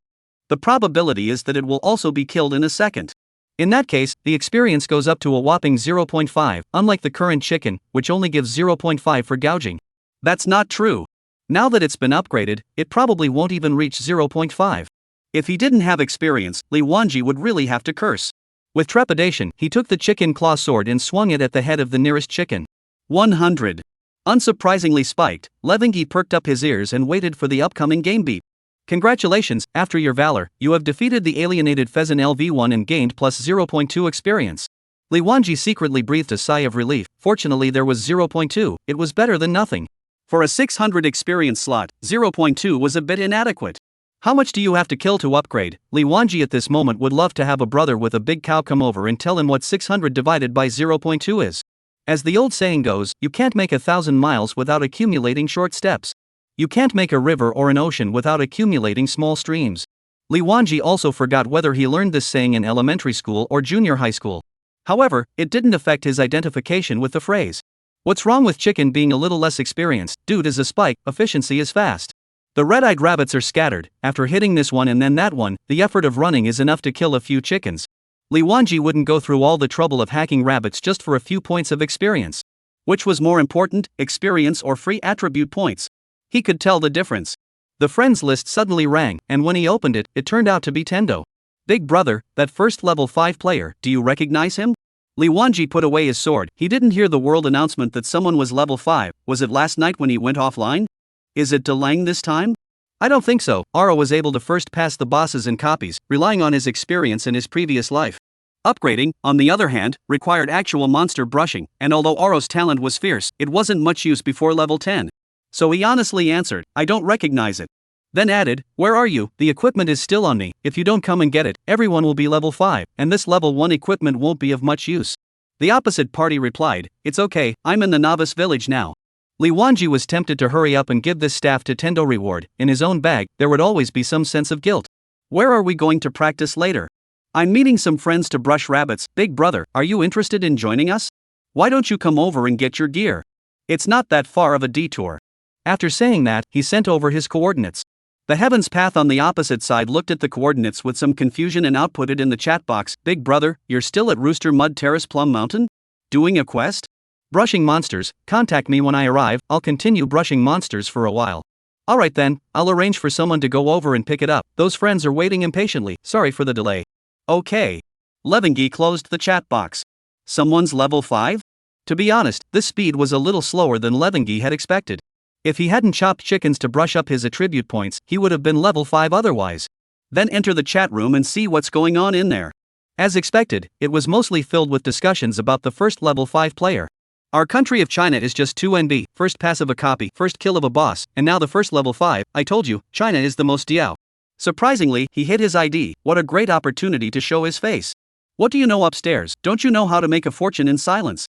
The probability is that it will also be killed in a second. In that case, the experience goes up to a whopping 0.5, unlike the current chicken, which only gives 0.5 for gouging. That's not true. Now that it's been upgraded, it probably won't even reach 0.5. If he didn't have experience, Li Wenqi would really have to curse. With trepidation, he took the chicken claw sword and swung it at the head of the nearest chicken. 100. Unsurprisingly spiked, Li Wenqi perked up his ears and waited for the upcoming game beep. Congratulations, after your valor, you have defeated the alienated pheasant LV1 and gained +0.2 experience. Li Wenqi secretly breathed a sigh of relief. Fortunately there was 0.2, it was better than nothing. For a 600 experience slot, 0.2 was a bit inadequate. How much do you have to kill to upgrade? Li Wenqi at this moment would love to have a brother with a big cow come over and tell him what 600 divided by 0.2 is. As the old saying goes, you can't make 1,000 miles without accumulating short steps. You can't make a river or an ocean without accumulating small streams. Li Wenqi also forgot whether he learned this saying in elementary school or junior high school. However, it didn't affect his identification with the phrase. What's wrong with chicken being a little less experienced? Dude is a spike, efficiency is fast. The red-eyed rabbits are scattered. After hitting this one and then that one, the effort of running is enough to kill a few chickens. Li Wenqi wouldn't go through all the trouble of hacking rabbits just for a few points of experience. Which was more important, experience or free attribute points? He could tell the difference. The friends list suddenly rang, and when he opened it, it turned out to be Tendo. Big brother, that first level 5 player, do you recognize him? Li Wanji put away his sword. He didn't hear the world announcement that someone was level 5, was it last night when he went offline? Is it Dalong this time? I don't think so. Aro was able to first pass the bosses and copies, relying on his experience in his previous life. Upgrading, on the other hand, required actual monster brushing, and although Aro's talent was fierce, it wasn't much use before level 10. So he honestly answered, I don't recognize it. Then added, where are you? The equipment is still on me. If you don't come and get it, everyone will be level 5, and this level 1 equipment won't be of much use. The opposite party replied, it's okay, I'm in the novice village now. Li Wanji was tempted to hurry up and give this staff to Tendo reward. In his own bag, there would always be some sense of guilt. Where are we going to practice later? I'm meeting some friends to brush rabbits. Big brother, are you interested in joining us? Why don't you come over and get your gear? It's not that far of a detour. After saying that, he sent over his coordinates. The Heavens Path on the opposite side looked at the coordinates with some confusion and outputted in the chat box, Big brother, you're still at Rooster Mud Terrace Plum Mountain? Doing a quest? Brushing monsters, contact me when I arrive, I'll continue brushing monsters for a while. Alright then, I'll arrange for someone to go over and pick it up, those friends are waiting impatiently, sorry for the delay. Okay. Levengi closed the chat box. Someone's level 5? To be honest, this speed was a little slower than Levengi had expected. If he hadn't chopped chickens to brush up his attribute points, he would have been level 5 otherwise. Then enter the chat room and see what's going on in there. As expected, it was mostly filled with discussions about the first level 5 player. Our country of China is just 2 NB, first pass of a copy, first kill of a boss, and now the first level 5, I told you, China is the most diao. Surprisingly, he hit his ID, what a great opportunity to show his face. What do you know upstairs? Don't you know how to make a fortune in silence?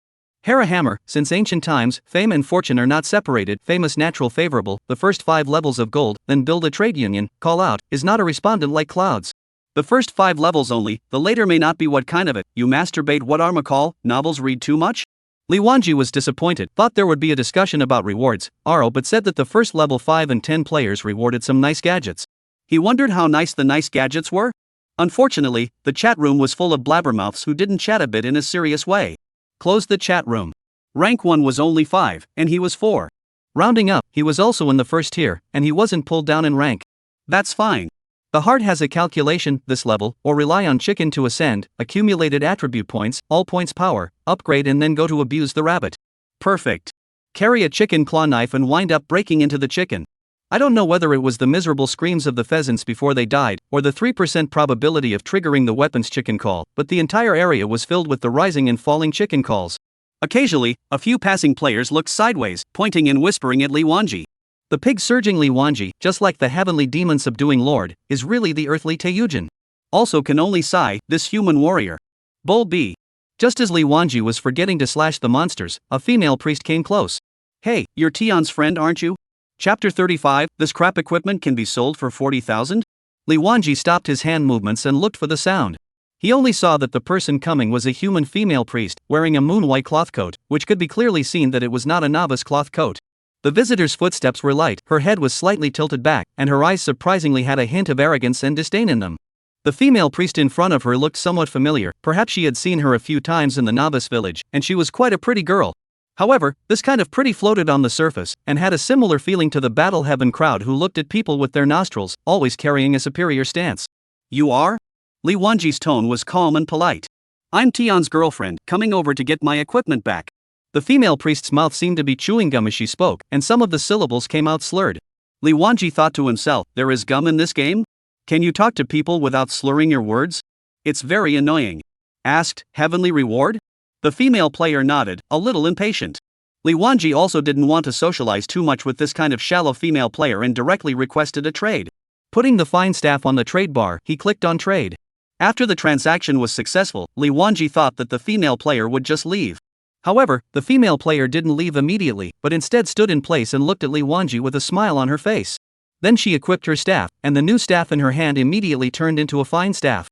Hera Hammer, since ancient times, fame and fortune are not separated, famous natural favorable, the first 5 levels of gold, then build a trade union, call out, is not a respondent like clouds. The first 5 levels only, the later may not be what kind of it, you masturbate what Arma call, novels read too much? Li Wanji was disappointed, thought there would be a discussion about rewards, Aro but said that the first level 5 and 10 players rewarded some nice gadgets. He wondered how nice the nice gadgets were? Unfortunately, the chat room was full of blabbermouths who didn't chat a bit in a serious way. Closed the chat room. Rank 1 was only 5, and he was 4. Rounding up, he was also in the first tier, and he wasn't pulled down in rank. That's fine. The heart has a calculation, this level, or rely on chicken to ascend, accumulated attribute points, all points power, upgrade and then go to abuse the rabbit. Perfect. Carry a chicken claw knife and wind up breaking into the chicken. I don't know whether it was the miserable screams of the pheasants before they died, or the 3% probability of triggering the weapon's chicken call, but the entire area was filled with the rising and falling chicken calls. Occasionally, a few passing players looked sideways, pointing and whispering at Li Wanji. The pig-surging Li Wanji, just like the heavenly demon-subduing lord, is really the earthly Taeyujin. Also can only sigh, this human warrior. Bull B. Just as Li Wanji was forgetting to slash the monsters, a female priest came close. Hey, you're Tion's friend aren't you? Chapter 35, this crap equipment can be sold for 40,000? Li Wanji stopped his hand movements and looked for the sound. He only saw that the person coming was a human female priest, wearing a moon-white cloth coat, which could be clearly seen that it was not a novice cloth coat. The visitor's footsteps were light, her head was slightly tilted back, and her eyes surprisingly had a hint of arrogance and disdain in them. The female priest in front of her looked somewhat familiar, perhaps she had seen her a few times in the novice village, and she was quite a pretty girl. However, this kind of pretty floated on the surface, and had a similar feeling to the Battle Heaven crowd who looked at people with their nostrils, always carrying a superior stance. You are? Li Wanji's tone was calm and polite. I'm Tion's girlfriend, coming over to get my equipment back. The female priest's mouth seemed to be chewing gum as she spoke, and some of the syllables came out slurred. Li Wanji thought to himself, there is gum in this game? Can you talk to people without slurring your words? It's very annoying. Asked, heavenly reward? The female player nodded, a little impatient. Li Wanji also didn't want to socialize too much with this kind of shallow female player and directly requested a trade. Putting the fine staff on the trade bar, he clicked on trade. After the transaction was successful, Li Wanji thought that the female player would just leave. However, the female player didn't leave immediately, but instead stood in place and looked at Li Wanji with a smile on her face. Then she equipped her staff, and the new staff in her hand immediately turned into a fine staff.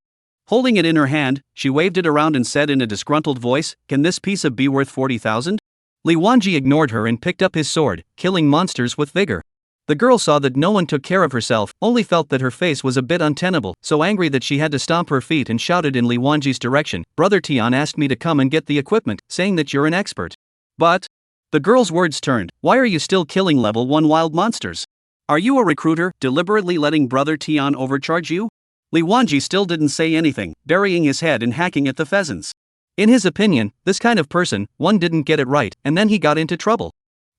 Holding it in her hand, she waved it around and said in a disgruntled voice, "Can this piece of be worth 40,000? Li Wanji ignored her and picked up his sword, killing monsters with vigor. The girl saw that no one took care of herself, only felt that her face was a bit untenable, so angry that she had to stomp her feet and shouted in Li Wanji's direction, "Brother Tion asked me to come and get the equipment, saying that you're an expert." But the girl's words turned, "Why are you still killing level 1 wild monsters? Are you a recruiter, deliberately letting Brother Tion overcharge you? Li Wanji still didn't say anything, burying his head and hacking at the pheasants. In his opinion, this kind of person, one didn't get it right, and then he got into trouble.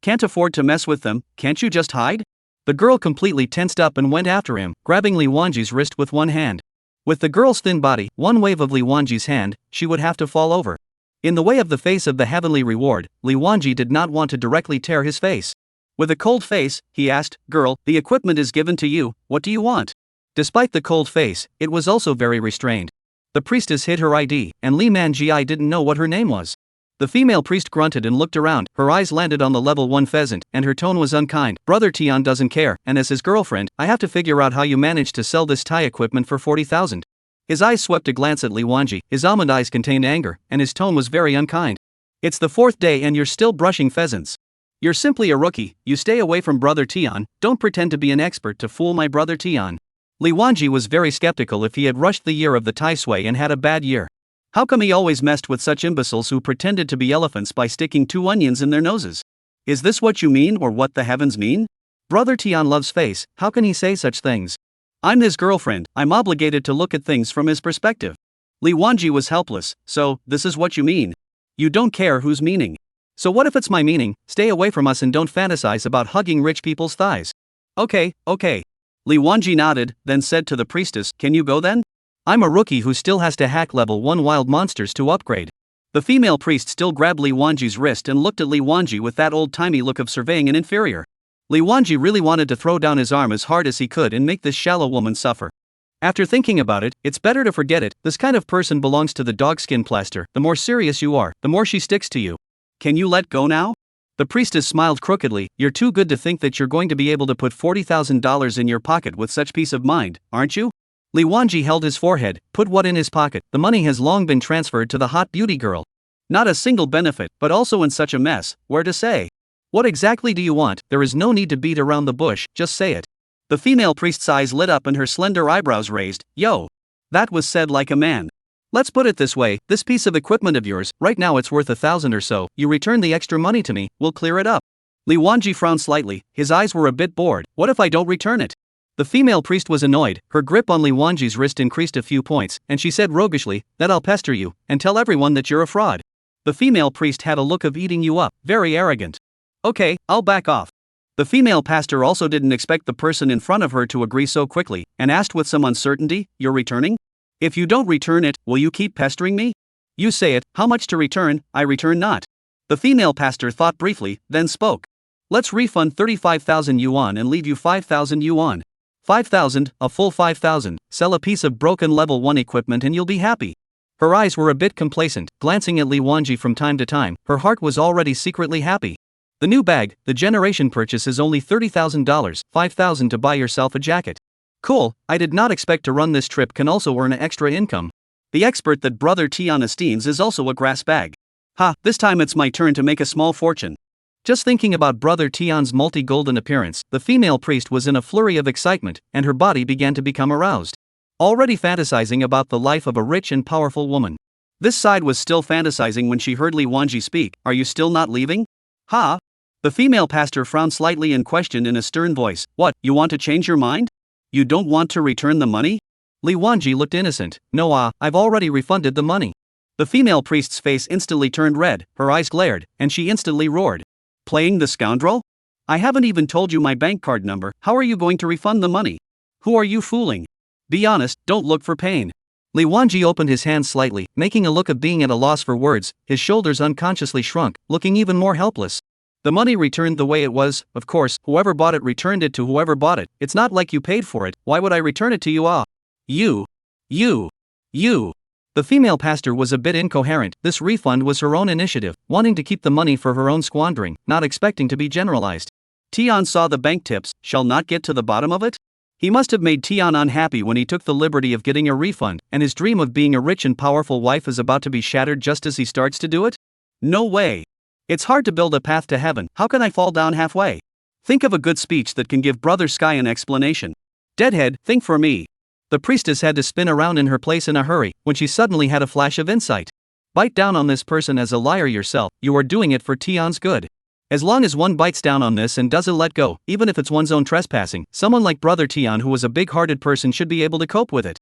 Can't afford to mess with them, can't you just hide? The girl completely tensed up and went after him, grabbing Li Wanji's wrist with one hand. With the girl's thin body, one wave of Li Wanji's hand, she would have to fall over. In the way of the face of the heavenly reward, Li Wanji did not want to directly tear his face. With a cold face, he asked, "Girl, the equipment is given to you, what do you want?" Despite the cold face, it was also very restrained. The priestess hid her ID, and Li Manji didn't know what her name was. The female priest grunted and looked around, her eyes landed on the level 1 pheasant, and her tone was unkind. "Brother Tian doesn't care, and as his girlfriend, I have to figure out how you managed to sell this Thai equipment for 40,000. His eyes swept a glance at Li Wanji, his almond eyes contained anger, and his tone was very unkind. "It's the 4th day and you're still brushing pheasants. You're simply a rookie, you stay away from Brother Tian, don't pretend to be an expert to fool my Brother Tian." Li Wanji was very skeptical if he had rushed the year of the Tai Sui and had a bad year. How come he always messed with such imbeciles who pretended to be elephants by sticking 2 onions in their noses? Is this what you mean or what the heavens mean? Brother Tian loves face, how can he say such things? I'm his girlfriend, I'm obligated to look at things from his perspective. Li Wanji was helpless. "So, this is what you mean? You don't care whose meaning? So what if it's my meaning? Stay away from us and don't fantasize about hugging rich people's thighs." Okay. Li Wanji nodded, then said to the priestess, "Can you go then? I'm a rookie who still has to hack level 1 wild monsters to upgrade." The female priest still grabbed Li Wanji's wrist and looked at Li Wanji with that old-timey look of surveying an inferior. Li Wanji really wanted to throw down his arm as hard as he could and make this shallow woman suffer. After thinking about it, it's better to forget it. This kind of person belongs to the dogskin plaster. The more serious you are, the more she sticks to you. Can you let go now? The priestess smiled crookedly. "You're too good to think that you're going to be able to put $40,000 in your pocket with such peace of mind, aren't you?" Li Wanji held his forehead. "Put what in his pocket? The money has long been transferred to the hot beauty girl. Not a single benefit, but also in such a mess, where to say? What exactly do you want? There is no need to beat around the bush, just say it." The female priest's eyes lit up and her slender eyebrows raised. "Yo! That was said like a man. Let's put it this way, this piece of equipment of yours, right now it's worth 1,000 or so, you return the extra money to me, we'll clear it up." Li Wanji frowned slightly, his eyes were a bit bored. "What if I don't return it?" The female priest was annoyed, her grip on Li Wanji's wrist increased a few points, and she said roguishly, "That I'll pester you, and tell everyone that you're a fraud." The female priest had a look of eating you up, very arrogant. "Okay, I'll back off." The female pastor also didn't expect the person in front of her to agree so quickly, and asked with some uncertainty, "You're returning? If you don't return it, will you keep pestering me? You say it, how much to return, I return not." The female pastor thought briefly, then spoke. "Let's refund 35,000 yuan and leave you 5,000 yuan. 5,000, a full 5,000, sell a piece of broken level 1 equipment and you'll be happy." Her eyes were a bit complacent, glancing at Li Wanji from time to time, her heart was already secretly happy. The new bag, the generation purchase is only $30,000, 5,000 to buy yourself a jacket. Cool, I did not expect to run this trip can also earn an extra income. The expert that Brother Tian esteems is also a grass bag. Ha, this time it's my turn to make a small fortune. Just thinking about Brother Tian's multi-golden appearance, the female priest was in a flurry of excitement, and her body began to become aroused. Already fantasizing about the life of a rich and powerful woman. This side was still fantasizing when she heard Li Wanji speak. "Are you still not leaving?" "Ha?" The female pastor frowned slightly and questioned in a stern voice, "What, you want to change your mind? You don't want to return the money?" Li Wanji looked innocent. "No, I've already refunded the money." The female priest's face instantly turned red, her eyes glared, and she instantly roared. "Playing the scoundrel? I haven't even told you my bank card number, how are you going to refund the money? Who are you fooling? Be honest, don't look for pain." Li Wanji opened his hands slightly, making a look of being at a loss for words, his shoulders unconsciously shrunk, looking even more helpless. The money returned the way it was, of course, whoever bought it returned it to whoever bought it, it's not like you paid for it, why would I return it to you? You. The female pastor was a bit incoherent, this refund was her own initiative, wanting to keep the money for her own squandering, not expecting to be generalized. Tian saw the bank tips, shall not get to the bottom of it? He must have made Tian unhappy when he took the liberty of getting a refund, and his dream of being a rich and powerful wife is about to be shattered just as he starts to do it? No way. It's hard to build a path to heaven, how can I fall down halfway? Think of a good speech that can give Brother Sky an explanation. Deadhead, think for me. The priestess had to spin around in her place in a hurry, when she suddenly had a flash of insight. Bite down on this person as a liar yourself, you are doing it for Tian's good. As long as one bites down on this and doesn't let go, even if it's one's own trespassing, someone like Brother Tian who was a big-hearted person should be able to cope with it.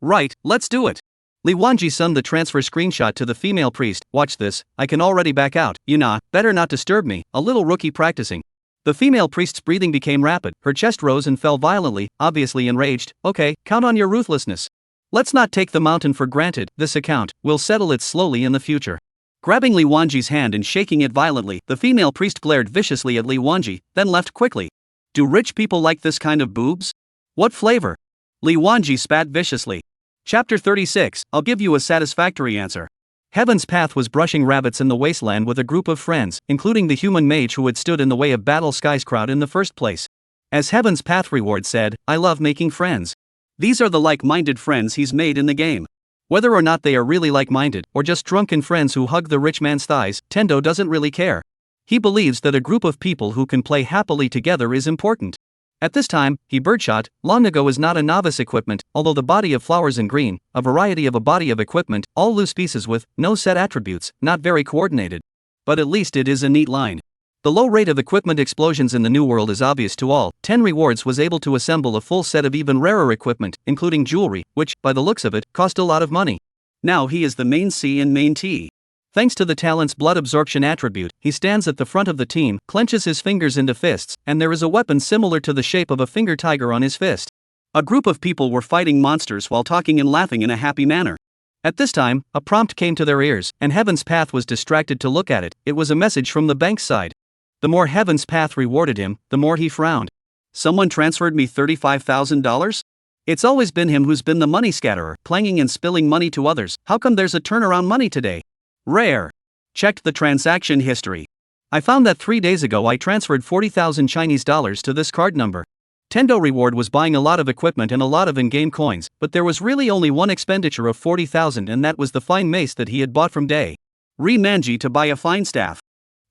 Right, let's do it. Li Wanji sent the transfer screenshot to the female priest. Watch this, I can already back out. Better not disturb me, a little rookie practicing. The female priest's breathing became rapid, her chest rose and fell violently, obviously enraged. Okay, count on your ruthlessness. Let's not take the mountain for granted, this account, we'll settle it slowly in the future. Grabbing Li Wanji's hand and shaking it violently, the female priest glared viciously at Li Wanji, then left quickly. Do rich people like this kind of boobs? What flavor? Li Wanji spat viciously. Chapter 36, I'll give you a satisfactory answer. Heaven's Path was brushing rabbits in the wasteland with a group of friends, including the human mage who had stood in the way of Battle Sky's crowd in the first place. As Heaven's Path reward said, I love making friends. These are the like-minded friends he's made in the game. Whether or not they are really like-minded, or just drunken friends who hug the rich man's thighs, Tendo doesn't really care. He believes that a group of people who can play happily together is important. At this time, he birdshot. Long ago is not a novice equipment, although the body of flowers in green, a variety of a body of equipment, all loose pieces with no set attributes, not very coordinated. But at least it is a neat line. The low rate of equipment explosions in the New World is obvious to all. 10 Rewards was able to assemble a full set of even rarer equipment, including jewelry, which, by the looks of it, cost a lot of money. Now he is the main C and main T. Thanks to the talent's blood absorption attribute, he stands at the front of the team, clenches his fingers into fists, and there is a weapon similar to the shape of a finger tiger on his fist. A group of people were fighting monsters while talking and laughing in a happy manner. At this time, a prompt came to their ears, and Heaven's Path was distracted to look at it. It was a message from the bank's side. The more Heaven's Path rewarded him, the more he frowned. Someone transferred me $35,000? It's always been him who's been the money scatterer, clanging and spilling money to others. How come there's a turnaround money today? Rare. Checked the transaction history. I found that 3 days ago I transferred 40,000 Chinese dollars to this card number. Tendo Reward was buying a lot of equipment and a lot of in-game coins, but there was really only one expenditure of 40,000, and that was the fine mace that he had bought from Day Re-Manji to buy a fine staff.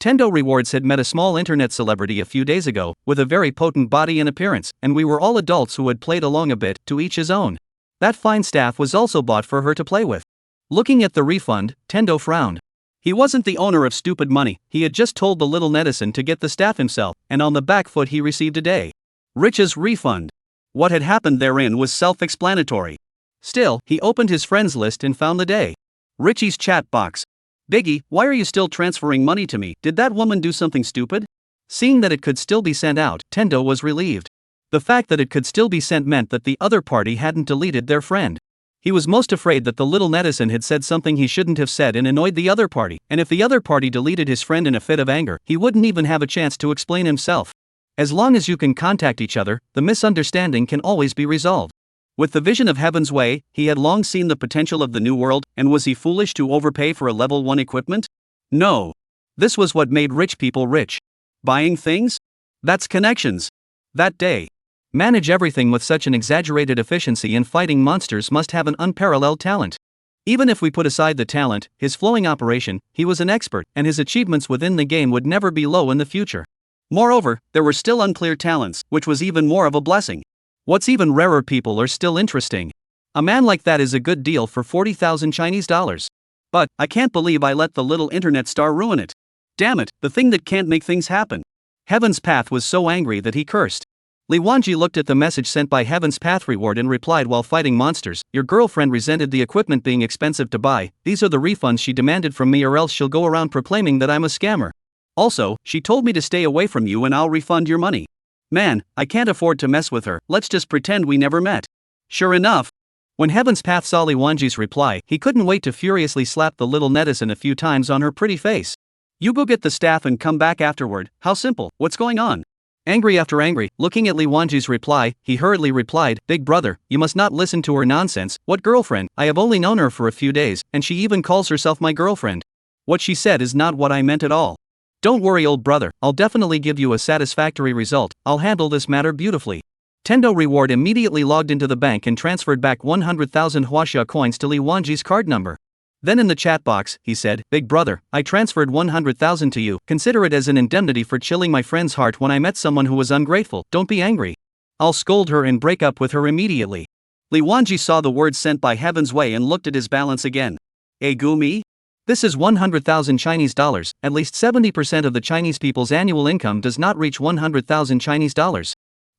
Tendo Rewards had met a small internet celebrity a few days ago, with a very potent body and appearance, and we were all adults who had played along a bit, to each his own. That fine staff was also bought for her to play with. Looking at the refund, Tendo frowned. He wasn't the owner of stupid money, he had just told the little netizen to get the staff himself, and on the back foot he received a Day Rich's refund. What had happened therein was self-explanatory. Still, he opened his friends list and found the Day Richie's chat box. Biggie, why are you still transferring money to me? Did that woman do something stupid? Seeing that it could still be sent out, Tendo was relieved. The fact that it could still be sent meant that the other party hadn't deleted their friend. He was most afraid that the little netizen had said something he shouldn't have said and annoyed the other party, and if the other party deleted his friend in a fit of anger, he wouldn't even have a chance to explain himself. As long as you can contact each other, the misunderstanding can always be resolved. With the vision of Heaven's Way, he had long seen the potential of the New World, and was he foolish to overpay for a level 1 equipment? No. This was what made rich people rich. Buying things? That's connections. That Day Manage everything with such an exaggerated efficiency in fighting monsters must have an unparalleled talent. Even if we put aside the talent, his flowing operation, he was an expert, and his achievements within the game would never be low in the future. Moreover, there were still unclear talents, which was even more of a blessing. What's even rarer, people are still interesting. A man like that is a good deal for 40,000 Chinese dollars. But, I can't believe I let the little internet star ruin it. Damn it, the thing that can't make things happen. Heaven's Path was so angry that he cursed. Li Wanji looked at the message sent by Heaven's Path Reward and replied while fighting monsters, your girlfriend resented the equipment being expensive to buy, these are the refunds she demanded from me, or else she'll go around proclaiming that I'm a scammer. Also, she told me to stay away from you and I'll refund your money. Man, I can't afford to mess with her, let's just pretend we never met. Sure enough. When Heaven's Path saw Li Wanji's reply, he couldn't wait to furiously slap the little netizen a few times on her pretty face. You go get the staff and come back afterward, how simple, what's going on? Angry after angry, looking at Li Wanji's reply, he hurriedly replied, Big brother, you must not listen to her nonsense. What girlfriend? I have only known her for a few days, and she even calls herself my girlfriend. What she said is not what I meant at all. Don't worry, old brother, I'll definitely give you a satisfactory result, I'll handle this matter beautifully. Tendo Reward immediately logged into the bank and transferred back 100,000 Huaxia coins to Li Wanji's card number. Then in the chat box, he said, Big brother, I transferred 100,000 to you, consider it as an indemnity for chilling my friend's heart when I met someone who was ungrateful, don't be angry. I'll scold her and break up with her immediately. Li Wanji saw the words sent by Heaven's Way and looked at his balance again. Gumi? This is 100,000 Chinese dollars, at least 70% of the Chinese people's annual income does not reach 100,000 Chinese dollars.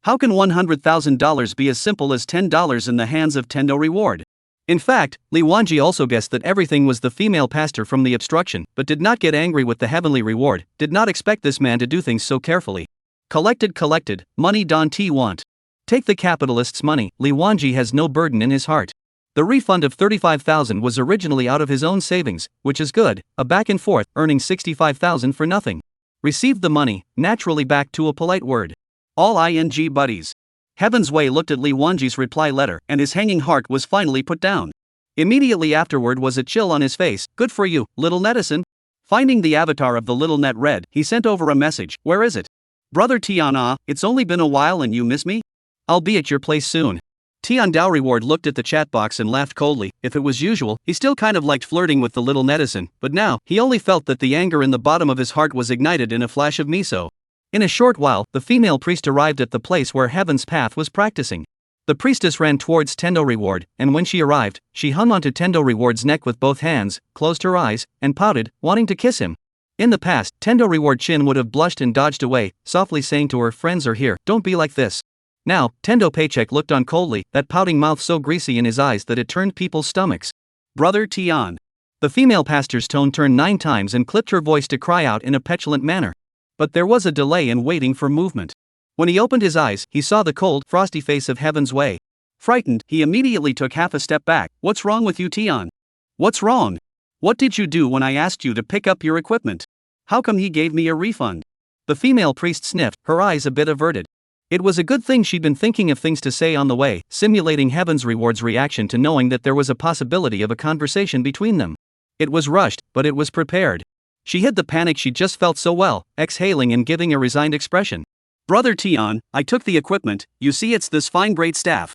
How can $100,000 be as simple as $10 in the hands of Tendo Reward? In fact, Li Wanji also guessed that everything was the female pastor from the obstruction, but did not get angry with the heavenly reward, did not expect this man to do things so carefully. Collected, money don't want. Take the capitalist's money, Li Wanji has no burden in his heart. The refund of 35,000 was originally out of his own savings, which is good, a back and forth, earning 65,000 for nothing. Received the money, naturally back to a polite word. All ing buddies. Heaven's Way looked at Li Wanji's reply letter, and his hanging heart was finally put down. Immediately afterward was a chill on his face. Good for you, little netizen. Finding the avatar of the little net read, he sent over a message. Where is it? Brother Tian, it's only been a while and you miss me? I'll be at your place soon. Tian Dao Reward looked at the chat box and laughed coldly. If it was usual, he still kind of liked flirting with the little netizen, but now, he only felt that the anger in the bottom of his heart was ignited in a flash of miso. In a short while, the female priest arrived at the place where Heaven's Path was practicing. The priestess ran towards Tendo Reward, and when she arrived, she hung onto Tendo Reward's neck with both hands, closed her eyes, and pouted, wanting to kiss him. In the past, Tendo Reward Chin would have blushed and dodged away, softly saying to her, friends are here, don't be like this. Now, Tendo Paycheck looked on coldly, that pouting mouth so greasy in his eyes that it turned people's stomachs. Brother Tian. The female pastor's tone turned 9 times and clipped her voice to cry out in a petulant manner. But there was a delay in waiting for movement. When he opened his eyes, he saw the cold, frosty face of Heaven's Way. Frightened, he immediately took half a step back. What's wrong with you, Tian? What's wrong? What did you do when I asked you to pick up your equipment? How come he gave me a refund? The female priest sniffed, her eyes a bit averted. It was a good thing she'd been thinking of things to say on the way, simulating Heaven's Reward's reaction to knowing that there was a possibility of a conversation between them. It was rushed, but it was prepared. She hid the panic she just felt so well, exhaling and giving a resigned expression. Brother Tian, I took the equipment, you see it's this fine great staff.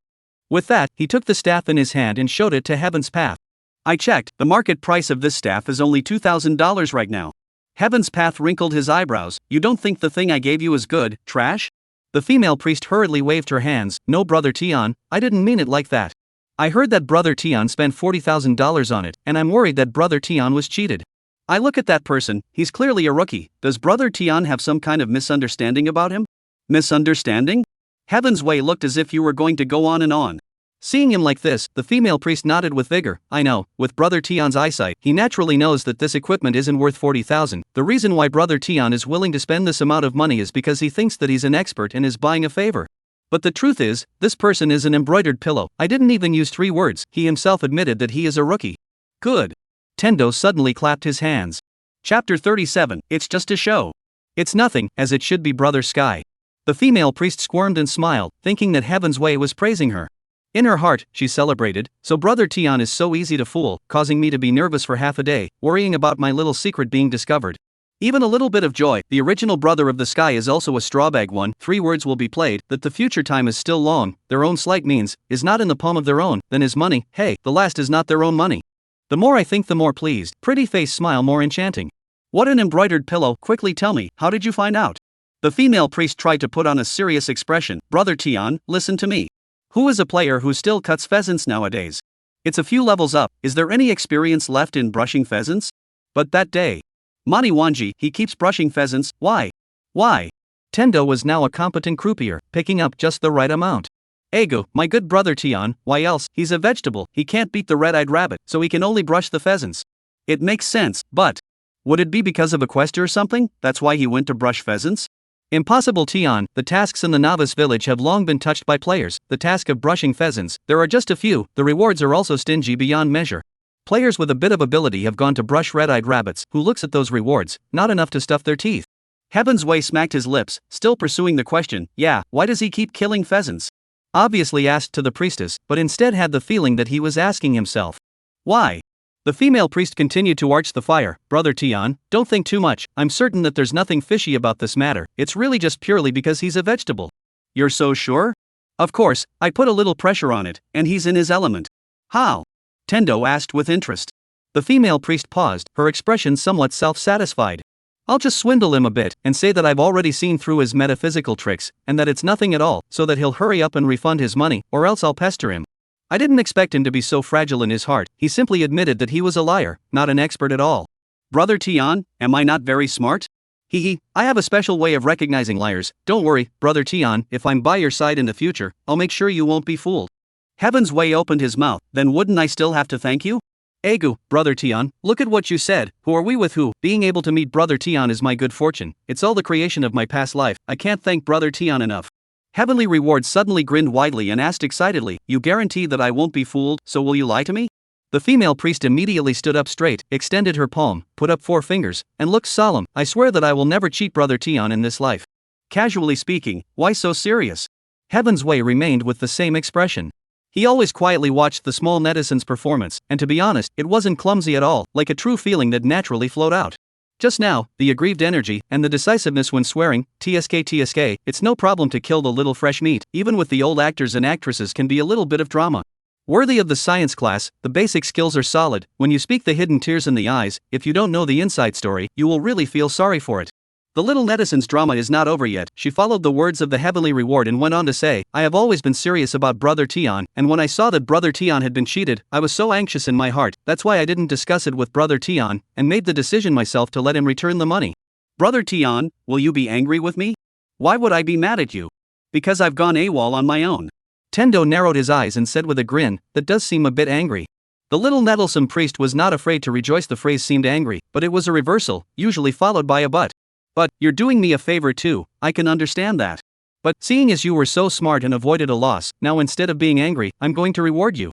With that, he took the staff in his hand and showed it to Heaven's Path. I checked, the market price of this staff is only $2,000 right now. Heaven's Path wrinkled his eyebrows. You don't think the thing I gave you is good, trash? The female priest hurriedly waved her hands. No, Brother Tian, I didn't mean it like that. I heard that Brother Tian spent $40,000 on it, and I'm worried that Brother Tian was cheated. I look at that person, he's clearly a rookie. Does Brother Tian have some kind of misunderstanding about him? Misunderstanding? Heaven's Way looked as if you were going to go on and on. Seeing him like this, the female priest nodded with vigor. I know, with Brother Tian's eyesight, he naturally knows that this equipment isn't worth 40,000. The reason why Brother Tian is willing to spend this amount of money is because he thinks that he's an expert and is buying a favor. But the truth is, this person is an embroidered pillow. I didn't even use 3 words, he himself admitted that he is a rookie. Good. Tendo suddenly clapped his hands. Chapter 37, it's just a show. It's nothing, as it should be, Brother Sky. The female priest squirmed and smiled, thinking that Heaven's Way was praising her. In her heart, she celebrated, so Brother Tian is so easy to fool, causing me to be nervous for half a day, worrying about my little secret being discovered. Even a little bit of joy. The original Brother of the Sky is also a strawbag one. 3 words will be played, that the future time is still long, their own slight means, is not in the palm of their own, then is money, hey, the last is not their own money. The more I think the more pleased, pretty face smile more enchanting. What an embroidered pillow, quickly tell me, how did you find out? The female priest tried to put on a serious expression. Brother Tian, listen to me. Who is a player who still cuts pheasants nowadays? It's a few levels up, is there any experience left in brushing pheasants? But that day. Mani Wanji, he keeps brushing pheasants, why? Why? Tendo was now a competent croupier, picking up just the right amount. Ego, my good Brother Tian, why else, he's a vegetable, he can't beat the red-eyed rabbit, so he can only brush the pheasants. It makes sense, but would it be because of a quest or something, that's why he went to brush pheasants? Impossible, Tian, the tasks in the novice village have long been touched by players. The task of brushing pheasants, there are just a few, the rewards are also stingy beyond measure. Players with a bit of ability have gone to brush red-eyed rabbits, who looks at those rewards, not enough to stuff their teeth. Heaven's Way smacked his lips, still pursuing the question, yeah, why does he keep killing pheasants? Obviously asked to the priestess, but instead had the feeling that he was asking himself. Why? The female priest continued to arch the fire. Brother Tian, don't think too much, I'm certain that there's nothing fishy about this matter, it's really just purely because he's a vegetable. You're so sure? Of course, I put a little pressure on it, and he's in his element. How? Tendo asked with interest. The female priest paused, her expression somewhat self-satisfied. I'll just swindle him a bit, and say that I've already seen through his metaphysical tricks, and that it's nothing at all, so that he'll hurry up and refund his money, or else I'll pester him. I didn't expect him to be so fragile in his heart, he simply admitted that he was a liar, not an expert at all. Brother Tian, am I not very smart? Hee, I have a special way of recognizing liars. Don't worry, Brother Tian, if I'm by your side in the future, I'll make sure you won't be fooled. Heaven's Way opened his mouth. Then wouldn't I still have to thank you? Egu, Brother Tian, look at what you said. Who are we with who? Being able to meet Brother Tian is my good fortune. It's all the creation of my past life. I can't thank Brother Tian enough. Heavenly Reward suddenly grinned widely and asked excitedly, you guarantee that I won't be fooled, so will you lie to me? The female priest immediately stood up straight, extended her palm, put up 4 fingers, and looked solemn. I swear that I will never cheat Brother Tian in this life. Casually speaking, why so serious? Heaven's Way remained with the same expression. He always quietly watched the small netizen's performance, and to be honest, it wasn't clumsy at all, like a true feeling that naturally flowed out. Just now, the aggrieved energy, and the decisiveness when swearing, TSK, it's no problem to kill the little fresh meat, even with the old actors and actresses can be a little bit of drama. Worthy of the science class, the basic skills are solid. When you speak the hidden tears in the eyes, if you don't know the inside story, you will really feel sorry for it. The little netizen's drama is not over yet. She followed the words of the Heavenly Reward and went on to say, I have always been serious about Brother Tian, and when I saw that Brother Tian had been cheated, I was so anxious in my heart, that's why I didn't discuss it with Brother Tian, and made the decision myself to let him return the money. Brother Tian, will you be angry with me? Why would I be mad at you? Because I've gone AWOL on my own. Tendo narrowed his eyes and said with a grin, that does seem a bit angry. The little nettlesome priest was not afraid to rejoice the phrase seemed angry, but it was a reversal, usually followed by a but. But, you're doing me a favor too, I can understand that. But, seeing as you were so smart and avoided a loss, now instead of being angry, I'm going to reward you.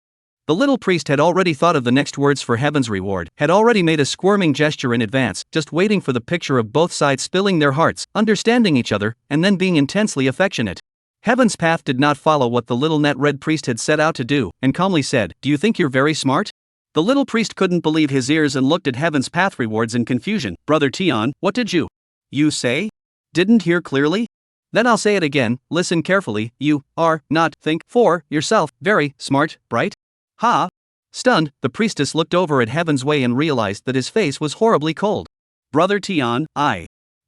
The little priest had already thought of the next words for Heaven's Reward, had already made a squirming gesture in advance, just waiting for the picture of both sides spilling their hearts, understanding each other, and then being intensely affectionate. Heaven's Path did not follow what the little net red priest had set out to do, and calmly said, do you think you're very smart? The little priest couldn't believe his ears and looked at Heaven's Path Rewards in confusion. Brother Tian, what did you say? Didn't hear clearly? Then I'll say it again, listen carefully, you are not think for yourself, very smart, right? Ha! Stunned, the priestess looked over at Heaven's Way and realized that his face was horribly cold. Brother Tian,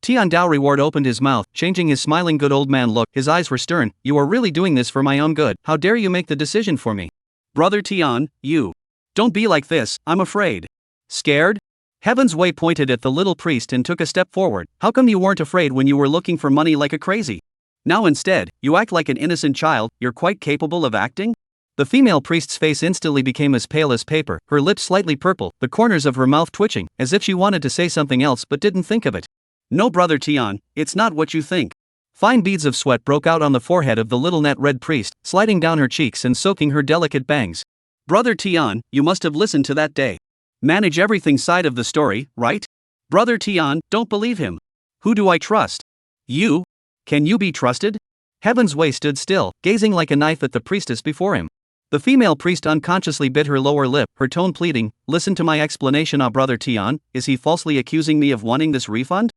Tian Dao Reward opened his mouth, changing his smiling good old man look, his eyes were stern, you are really doing this for my own good, how dare you make the decision for me? Brother Tian, you. Don't be like this, I'm afraid. Scared? Heaven's Way pointed at the little priest and took a step forward. How come you weren't afraid when you were looking for money like a crazy? Now instead, you act like an innocent child, you're quite capable of acting? The female priest's face instantly became as pale as paper, her lips slightly purple, the corners of her mouth twitching, as if she wanted to say something else but didn't think of it. No, Brother Tian, it's not what you think. Fine beads of sweat broke out on the forehead of the little net red priest, sliding down her cheeks and soaking her delicate bangs. Brother Tian, you must have listened to that day. Manage everything side of the story, right? Brother Tian, don't believe him. Who do I trust? You? Can you be trusted? Heaven's Way stood still, gazing like a knife at the priestess before him. The female priest unconsciously bit her lower lip, her tone pleading, listen to my explanation, Brother Tian, is he falsely accusing me of wanting this refund?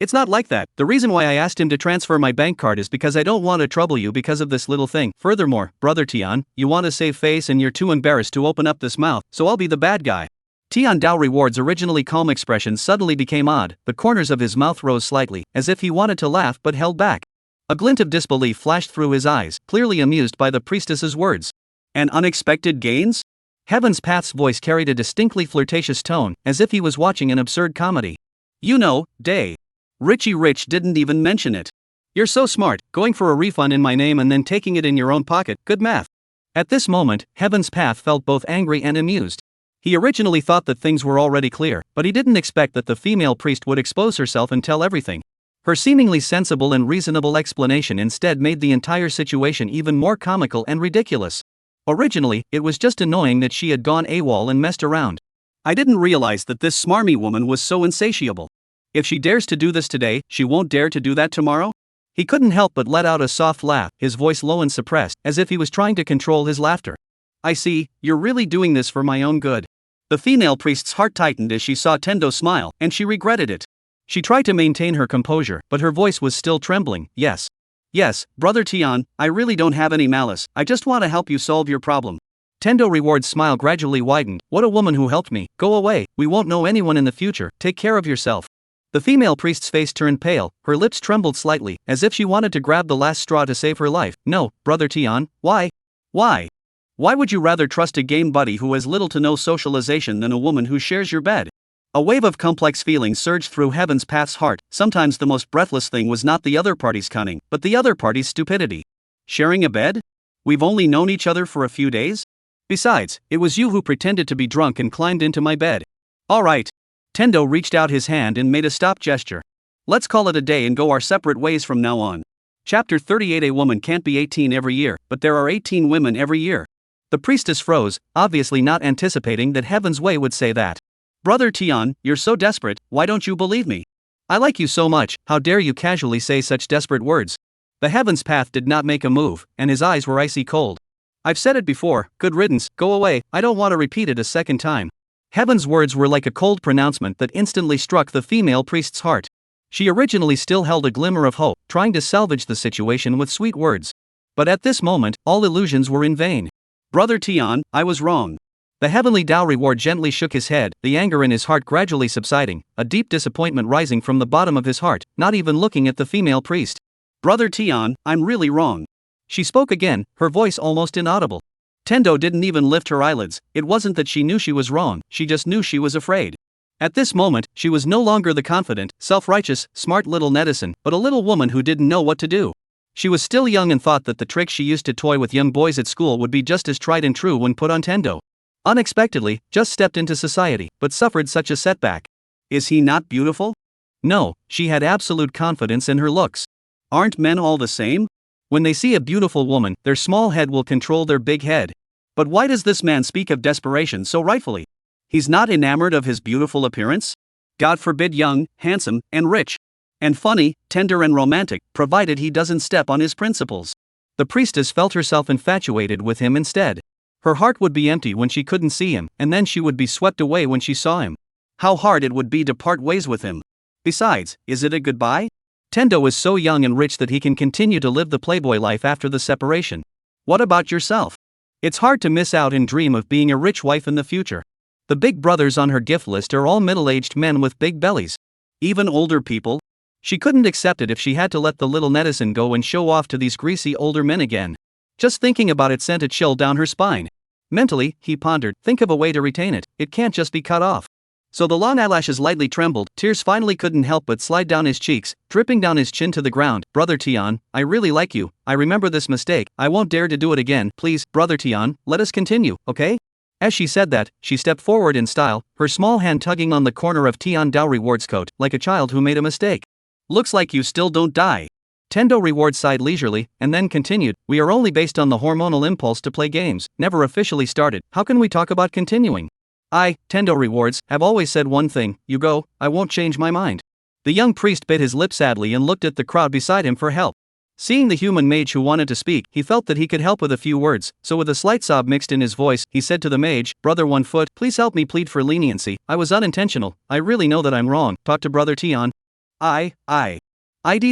It's not like that. The reason why I asked him to transfer my bank card is because I don't want to trouble you because of this little thing. Furthermore, Brother Tian, you want to save face and you're too embarrassed to open up this mouth, so I'll be the bad guy. Tian Dao Reward's originally calm expression suddenly became odd, the corners of his mouth rose slightly, as if he wanted to laugh but held back. A glint of disbelief flashed through his eyes, clearly amused by the priestess's words. And unexpected gains? Heaven's Path's voice carried a distinctly flirtatious tone, as if he was watching an absurd comedy. You know, Richie Rich didn't even mention it. You're so smart, going for a refund in my name and then taking it in your own pocket, good math. At this moment, Heaven's Path felt both angry and amused. He originally thought that things were already clear, but he didn't expect that the female priest would expose herself and tell everything. Her seemingly sensible and reasonable explanation instead made the entire situation even more comical and ridiculous. Originally, it was just annoying that she had gone AWOL and messed around. I didn't realize that this smarmy woman was so insatiable. If she dares to do this today, she won't dare to do that tomorrow? He couldn't help but let out a soft laugh, his voice low and suppressed, as if he was trying to control his laughter. I see, you're really doing this for my own good. The female priest's heart tightened as she saw Tendo smile, and she regretted it. She tried to maintain her composure, but her voice was still trembling. Yes, Brother Tian, I really don't have any malice, I just want to help you solve your problem. Tendo Reward's smile gradually widened. What a woman who helped me. Go away, we won't know anyone in the future, take care of yourself. The female priest's face turned pale, her lips trembled slightly, as if she wanted to grab the last straw to save her life. No, Brother Tian, why? Why would you rather trust a game buddy who has little to no socialization than a woman who shares your bed? A wave of complex feelings surged through Heaven's Path's heart. Sometimes the most breathless thing was not the other party's cunning, but the other party's stupidity. Sharing a bed? We've only known each other for a few days? Besides, it was you who pretended to be drunk and climbed into my bed. Alright. Tendo reached out his hand and made a stop gesture. Let's call it a day and go our separate ways from now on. Chapter 38. A woman can't be 18 every year, but there are 18 women every year. The priestess froze, obviously not anticipating that Heaven's Way would say that. Brother Tian, you're so desperate, why don't you believe me? I like you so much, how dare you casually say such desperate words? The Heaven's Path did not make a move, and his eyes were icy cold. I've said it before, good riddance, go away, I don't want to repeat it a second time. Heaven's words were like a cold pronouncement that instantly struck the female priest's heart. She originally still held a glimmer of hope, trying to salvage the situation with sweet words. But at this moment, all illusions were in vain. Brother Tian, I was wrong. The heavenly Dao reward gently shook his head, the anger in his heart gradually subsiding, a deep disappointment rising from the bottom of his heart, not even looking at the female priest. Brother Tian, I'm really wrong. She spoke again, her voice almost inaudible. Tendo didn't even lift her eyelids. It wasn't that she knew she was wrong, she just knew she was afraid. At this moment, she was no longer the confident, self-righteous, smart little netizen, but a little woman who didn't know what to do. She was still young and thought that the tricks she used to toy with young boys at school would be just as tried and true when put on Tendo. Unexpectedly, just stepped into society, but suffered such a setback. Is he not beautiful? No, she had absolute confidence in her looks. Aren't men all the same? When they see a beautiful woman, their small head will control their big head. But why does this man speak of desperation so rightfully? He's not enamored of his beautiful appearance? God forbid, young, handsome, and rich. And funny, tender and romantic, provided he doesn't step on his principles. The priestess felt herself infatuated with him instead. Her heart would be empty when she couldn't see him, and then she would be swept away when she saw him. How hard it would be to part ways with him. Besides, is it a goodbye? Tendo is so young and rich that he can continue to live the playboy life after the separation. What about yourself? It's hard to miss out and dream of being a rich wife in the future. The big brothers on her gift list are all middle-aged men with big bellies. Even older people? She couldn't accept it if she had to let the little netizen go and show off to these greasy older men again. Just thinking about it sent a chill down her spine. Mentally, he pondered, think of a way to retain it, it can't just be cut off. So the long eyelashes lightly trembled, tears finally couldn't help but slide down his cheeks, dripping down his chin to the ground. Brother Tian, I really like you, I remember this mistake, I won't dare to do it again, please, Brother Tian, let us continue, okay? As she said that, she stepped forward in style, her small hand tugging on the corner of Tian Dao Reward's coat, like a child who made a mistake. Looks like you still don't die. Tendo Reward sighed leisurely, and then continued, we are only based on the hormonal impulse to play games, never officially started, how can we talk about continuing? I, Tendo Rewards, have always said one thing, you go, I won't change my mind. The young priest bit his lip sadly and looked at the crowd beside him for help. Seeing the human mage who wanted to speak, he felt that he could help with a few words, so with a slight sob mixed in his voice, he said to the mage, Brother 1 Foot, please help me plead for leniency, I was unintentional, I really know that I'm wrong, talk to Brother Tian. ID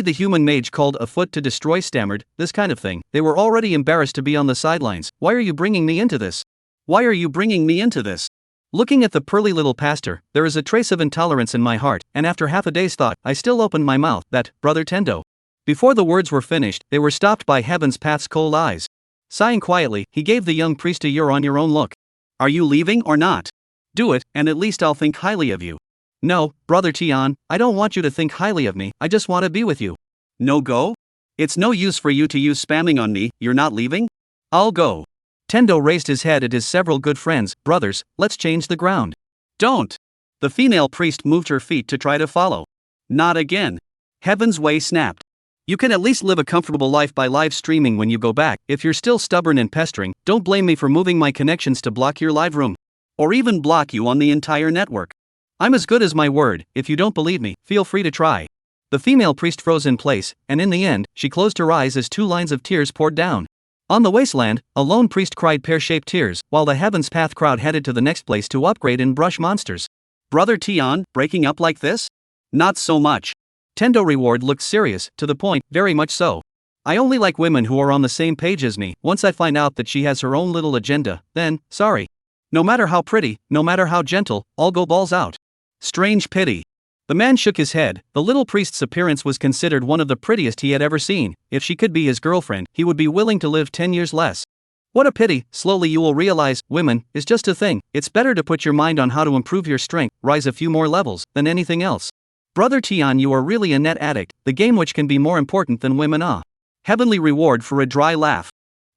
the human mage called a foot to destroy stammered, this kind of thing, they were already embarrassed to be on the sidelines, why are you bringing me into this? Why are you bringing me into this? Looking at the pearly little pastor, there is a trace of intolerance in my heart, and after half a day's thought, I still opened my mouth, that, Brother Tendo. Before the words were finished, they were stopped by Heaven's Path's cold eyes. Sighing quietly, he gave the young priest a you're on your own look. Are you leaving or not? Do it, and at least I'll think highly of you. No, Brother Tian, I don't want you to think highly of me, I just want to be with you. No go? It's no use for you to use spamming on me, you're not leaving? I'll go. Tendo raised his head at his several good friends, brothers, let's change the ground. Don't. The female priest moved her feet to try to follow. Not again. Heaven's Way snapped. You can at least live a comfortable life by live streaming when you go back, if you're still stubborn and pestering, don't blame me for moving my connections to block your live room. Or even block you on the entire network. I'm as good as my word, if you don't believe me, feel free to try. The female priest froze in place, and in the end, she closed her eyes as 2 lines of tears poured down. On the wasteland, a lone priest cried pear-shaped tears, while the Heaven's Path crowd headed to the next place to upgrade and brush monsters. Brother Tian, breaking up like this? Not so much. Tendo Reward looked serious, to the point, very much so. I only like women who are on the same page as me, once I find out that she has her own little agenda, then, sorry. No matter how pretty, no matter how gentle, I'll go balls out. Strange pity. The man shook his head, the little priest's appearance was considered one of the prettiest he had ever seen, if she could be his girlfriend, he would be willing to live 10 years less. What a pity, slowly you will realize, women, is just a thing, it's better to put your mind on how to improve your strength, rise a few more levels, than anything else. Brother Tian, you are really a net addict, the game which can be more important than women Heavenly Reward for a dry laugh.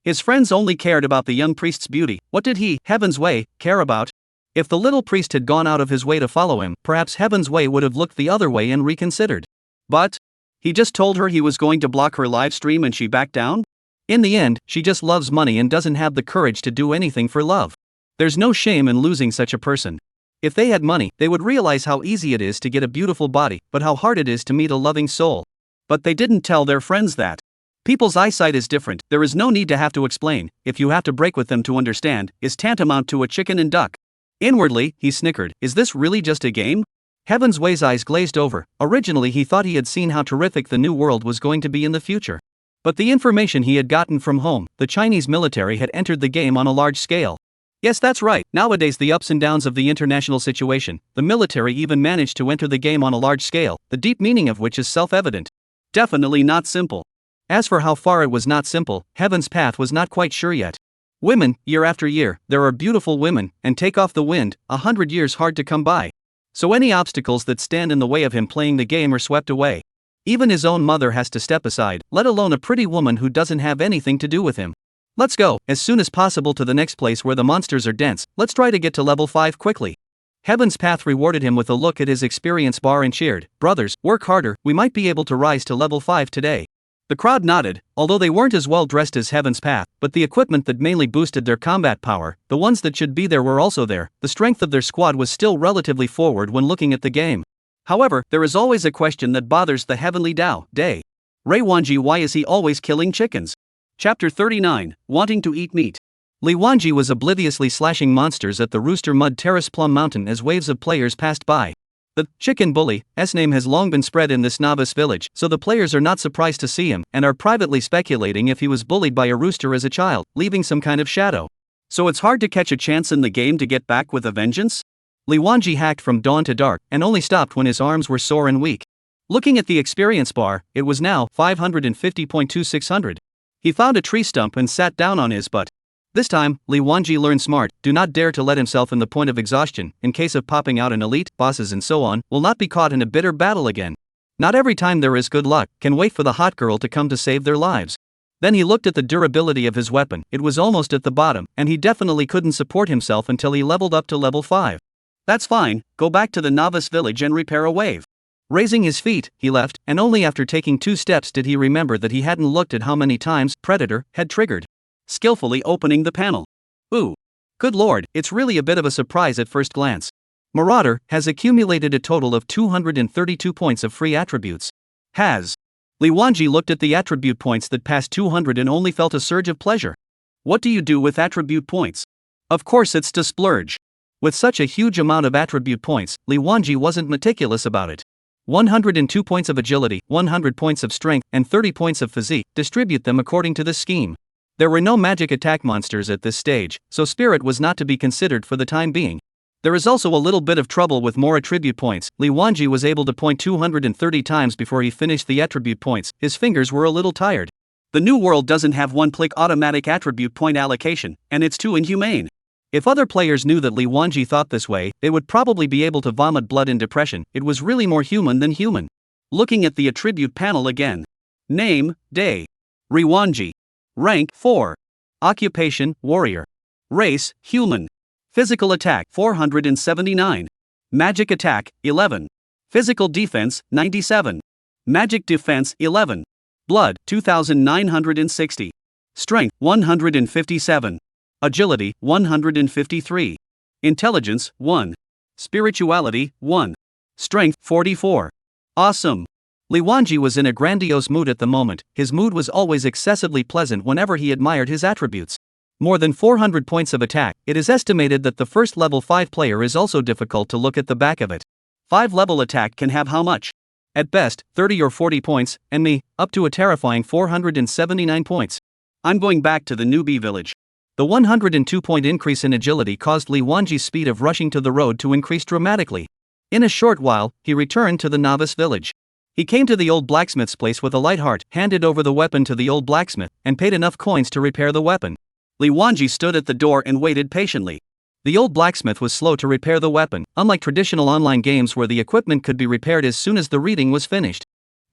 His friends only cared about the young priest's beauty. What did he, Heaven's Way, care about? If the little priest had gone out of his way to follow him, perhaps Heaven's Way would have looked the other way and reconsidered. But he just told her he was going to block her live stream and she backed down? In the end, she just loves money and doesn't have the courage to do anything for love. There's no shame in losing such a person. If they had money, they would realize how easy it is to get a beautiful body, but how hard it is to meet a loving soul. But they didn't tell their friends that. People's eyesight is different, there is no need to have to explain, if you have to break with them to understand, is tantamount to a chicken and duck. Inwardly, he snickered, is this really just a game? Heaven's Way's eyes glazed over. Originally he thought he had seen how terrific the new world was going to be in the future. But the information he had gotten from home, the Chinese military had entered the game on a large scale. Yes, that's right, nowadays the ups and downs of the international situation, the military even managed to enter the game on a large scale, the deep meaning of which is self-evident. Definitely not simple. As for how far it was not simple, Heaven's path was not quite sure yet. Women, year after year, there are beautiful women, and take off the wind, 100 years hard to come by. So any obstacles that stand in the way of him playing the game are swept away. Even his own mother has to step aside, let alone a pretty woman who doesn't have anything to do with him. Let's go, as soon as possible to the next place where the monsters are dense, let's try to get to level 5 quickly. Heaven's path rewarded him with a look at his experience bar and cheered, brothers, work harder, we might be able to rise to level 5 today. The crowd nodded, although they weren't as well dressed as Heaven's path, but the equipment that mainly boosted their combat power, the ones that should be there were also there, the strength of their squad was still relatively forward when looking at the game. However, there is always a question that bothers the heavenly Dao, Day. Ray Wanji, why is he always killing chickens? Chapter 39, Wanting to Eat Meat. Li Wanji was obliviously slashing monsters at the Rooster Mud Terrace Plum Mountain as waves of players passed by. The chicken bully's name has long been spread in this novice village, so the players are not surprised to see him, and are privately speculating if he was bullied by a rooster as a child, leaving some kind of shadow. So it's hard to catch a chance in the game to get back with a vengeance? Li Wanji hacked from dawn to dark, and only stopped when his arms were sore and weak. Looking at the experience bar, it was now 550.2600. He found a tree stump and sat down on his butt. This time, Li Wanji learned smart, do not dare to let himself in the point of exhaustion, in case of popping out an elite, bosses and so on, will not be caught in a bitter battle again. Not every time there is good luck, can wait for the hot girl to come to save their lives. Then he looked at the durability of his weapon, it was almost at the bottom, and he definitely couldn't support himself until he leveled up to level 5. That's fine, go back to the novice village and repair a wave. Raising his feet, he left, and only after taking 2 steps did he remember that he hadn't looked at how many times Predator had triggered. Skillfully opening the panel. Ooh. Good lord, it's really a bit of a surprise at first glance. Marauder has accumulated a total of 232 points of free attributes. Has. Li Wanji looked at the attribute points that passed 200 and only felt a surge of pleasure. What do you do with attribute points? Of course it's to splurge. With such a huge amount of attribute points, Li Wanji wasn't meticulous about it. 102 points of agility, 100 points of strength, and 30 points of physique, distribute them according to this scheme. There were no magic attack monsters at this stage, so spirit was not to be considered for the time being. There is also a little bit of trouble with more attribute points. Li Wanji was able to point 230 times before he finished the attribute points, his fingers were a little tired. The new world doesn't have one-click automatic attribute point allocation, and it's too inhumane. If other players knew that Li Wanji thought this way, they would probably be able to vomit blood in depression, it was really more human than human. Looking at the attribute panel again. Name, Day. Ri Wanji. Rank, 4. Occupation, Warrior. Race, Human. Physical attack, 479. Magic attack, 11. Physical defense, 97. Magic defense, 11. Blood, 2960. Strength, 157. Agility, 153. Intelligence, 1. Spirituality, 1. Strength, 44. Awesome. Li Wanji was in a grandiose mood at the moment, his mood was always excessively pleasant whenever he admired his attributes. More than 400 points of attack, it is estimated that the first level 5 player is also difficult to look at the back of it. 5 level attack can have how much? At best, 30 or 40 points, and me, up to a terrifying 479 points. I'm going back to the newbie village. The 102 point increase in agility caused Li Wanji's speed of rushing to the road to increase dramatically. In a short while, he returned to the novice village. He came to the old blacksmith's place with a light heart, handed over the weapon to the old blacksmith, and paid enough coins to repair the weapon. Li Wanji stood at the door and waited patiently. The old blacksmith was slow to repair the weapon, unlike traditional online games where the equipment could be repaired as soon as the reading was finished.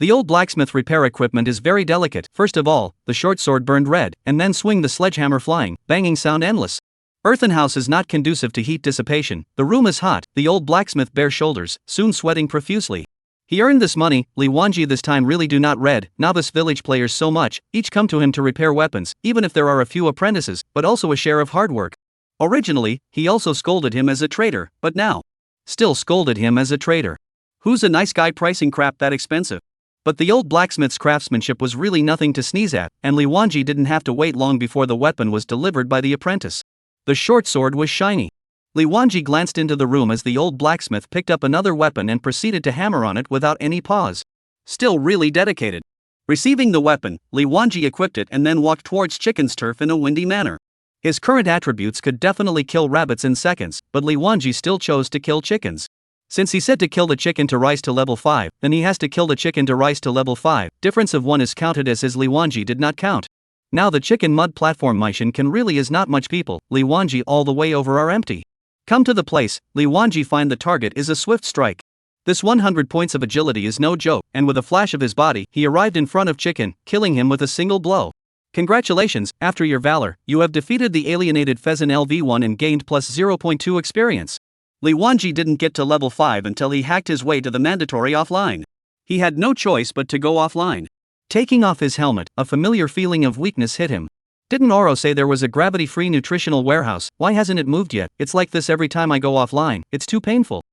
The old blacksmith repair equipment is very delicate. First of all, the short sword burned red, and then swing the sledgehammer flying, banging sound endless. Earthen house is not conducive to heat dissipation. The room is hot. The old blacksmith bare shoulders, soon sweating profusely. He earned this money. Li Wanji this time really do not red novice village players so much, each come to him to repair weapons, even if there are a few apprentices, but also a share of hard work. Originally, he also scolded him as a traitor, but now, still scolded him as a traitor. Who's a nice guy pricing crap that expensive? But the old blacksmith's craftsmanship was really nothing to sneeze at, and Li Wanji didn't have to wait long before the weapon was delivered by the apprentice. The short sword was shiny. Li Wanji glanced into the room as the old blacksmith picked up another weapon and proceeded to hammer on it without any pause. Still really dedicated. Receiving the weapon, Li Wanji equipped it and then walked towards Chicken's turf in a windy manner. His current attributes could definitely kill rabbits in seconds, but Li Wanji still chose to kill chickens. Since he said to kill the chicken to rise to level 5, then he has to kill the chicken to rise to level 5. Difference of 1 is counted as his Li Wanji did not count. Now the chicken mud platform mission can really is not much people. Li Wanji all the way over are empty. Come to the place, Li Wanji find the target is a swift strike. This 100 points of agility is no joke, and with a flash of his body, he arrived in front of Chicken, killing him with a single blow. Congratulations, after your valor, you have defeated the alienated pheasant LV1 and gained plus 0.2 experience. Li Wanji didn't get to level 5 until he hacked his way to the mandatory offline. He had no choice but to go offline. Taking off his helmet, a familiar feeling of weakness hit him. Didn't Oro say there was a gravity-free nutritional warehouse? Why hasn't it moved yet? It's like this every time I go offline, it's too painful.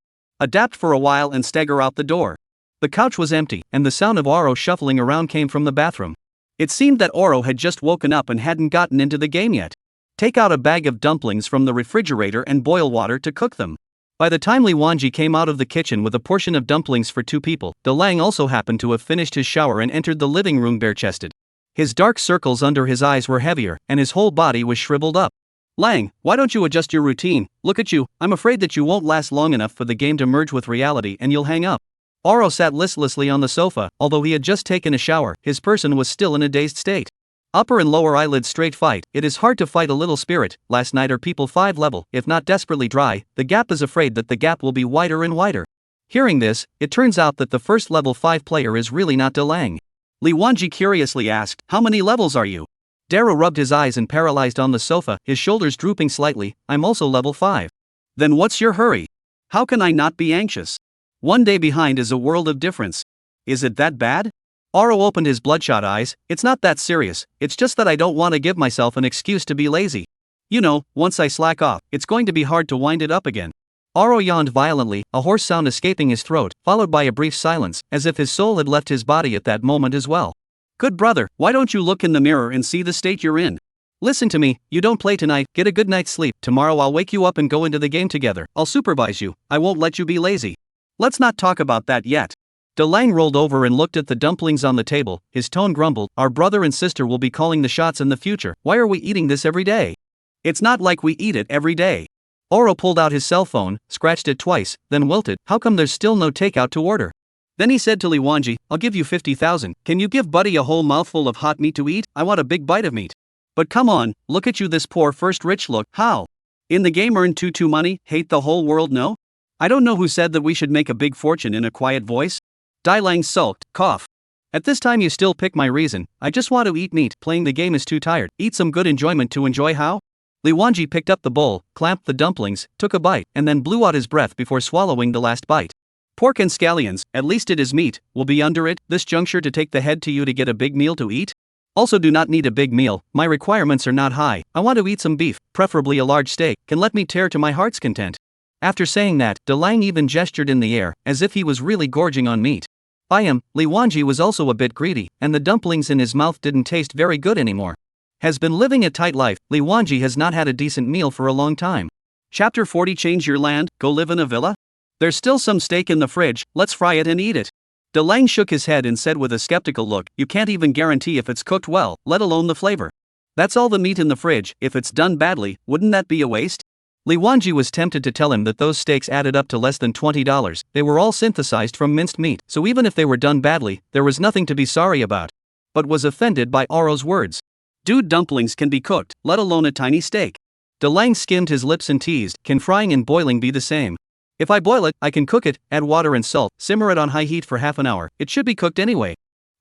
Adapt for a while and stagger out the door. The couch was empty, and the sound of Oro shuffling around came from the bathroom. It seemed that Oro had just woken up and hadn't gotten into the game yet. Take out a bag of dumplings from the refrigerator and boil water to cook them. By the time Li Wanji came out of the kitchen with a portion of dumplings for 2 people, Dalong also happened to have finished his shower and entered the living room bare-chested. His dark circles under his eyes were heavier, and his whole body was shriveled up. Lang, why don't you adjust your routine? Look at you, I'm afraid that you won't last long enough for the game to merge with reality and you'll hang up. Oro sat listlessly on the sofa. Although he had just taken a shower, his person was still in a dazed state. Upper and lower eyelids straight fight. It is hard to fight a little spirit. Last night are people 5 level, if not desperately dry. The gap is afraid that the gap will be wider and wider. Hearing this, it turns out that the first level 5 player is really not Dalong. Li Wanji curiously asked, "How many levels are you?" Darrow rubbed his eyes and paralyzed on the sofa, his shoulders drooping slightly. "I'm also level 5. Then what's your hurry? How can I not be anxious? One day behind is a world of difference. Is it that bad?" Oro opened his bloodshot eyes. "It's not that serious, it's just that I don't want to give myself an excuse to be lazy. You know, once I slack off, it's going to be hard to wind it up again." Oro yawned violently, a hoarse sound escaping his throat, followed by a brief silence, as if his soul had left his body at that moment as well. "Good brother, why don't you look in the mirror and see the state you're in? Listen to me, you don't play tonight, get a good night's sleep. Tomorrow I'll wake you up and go into the game together. I'll supervise you, I won't let you be lazy. Let's not talk about that yet." Dalong rolled over and looked at the dumplings on the table, his tone grumbled, "Our brother and sister will be calling the shots in the future. Why are we eating this every day? It's not like we eat it every day." Oro pulled out his cell phone, scratched it twice, then wilted. "How come there's still no takeout to order?" Then he said to Li Wanji, "I'll give you 50,000. Can you give Buddy a whole mouthful of hot meat to eat? I want a big bite of meat. But come on, look at you, this poor first rich look. How? In the game earn too money, hate the whole world, no? I don't know who said that we should make a big fortune in a quiet voice." Dalong sulked, cough. "At this time you still pick my reason. I just want to eat meat. Playing the game is too tired. Eat some good enjoyment to enjoy how?" Li Wanji picked up the bowl, clamped the dumplings, took a bite, and then blew out his breath before swallowing the last bite. "Pork and scallions, at least it is meat, will be under it, this juncture to take the head to you to get a big meal to eat? Also do not need a big meal, my requirements are not high. I want to eat some beef, preferably a large steak, can let me tear to my heart's content." After saying that, Dalong even gestured in the air, as if he was really gorging on meat. By him, Li Wanji was also a bit greedy, and the dumplings in his mouth didn't taste very good anymore. Has been living a tight life, Li Wanji has not had a decent meal for a long time. Chapter 40 Change your land, go live in a villa? There's still some steak in the fridge, let's fry it and eat it. Dalong shook his head and said with a skeptical look, "You can't even guarantee if it's cooked well, let alone the flavor. That's all the meat in the fridge, if it's done badly, wouldn't that be a waste?" Li Wanji was tempted to tell him that those steaks added up to less than $20, they were all synthesized from minced meat, so even if they were done badly, there was nothing to be sorry about. But was offended by Oro's words. "Dude, dumplings can be cooked, let alone a tiny steak." Dalong skimmed his lips and teased, "Can frying and boiling be the same?" If I boil it, I can cook it, add water and salt, simmer it on high heat for half an hour. It should be cooked anyway.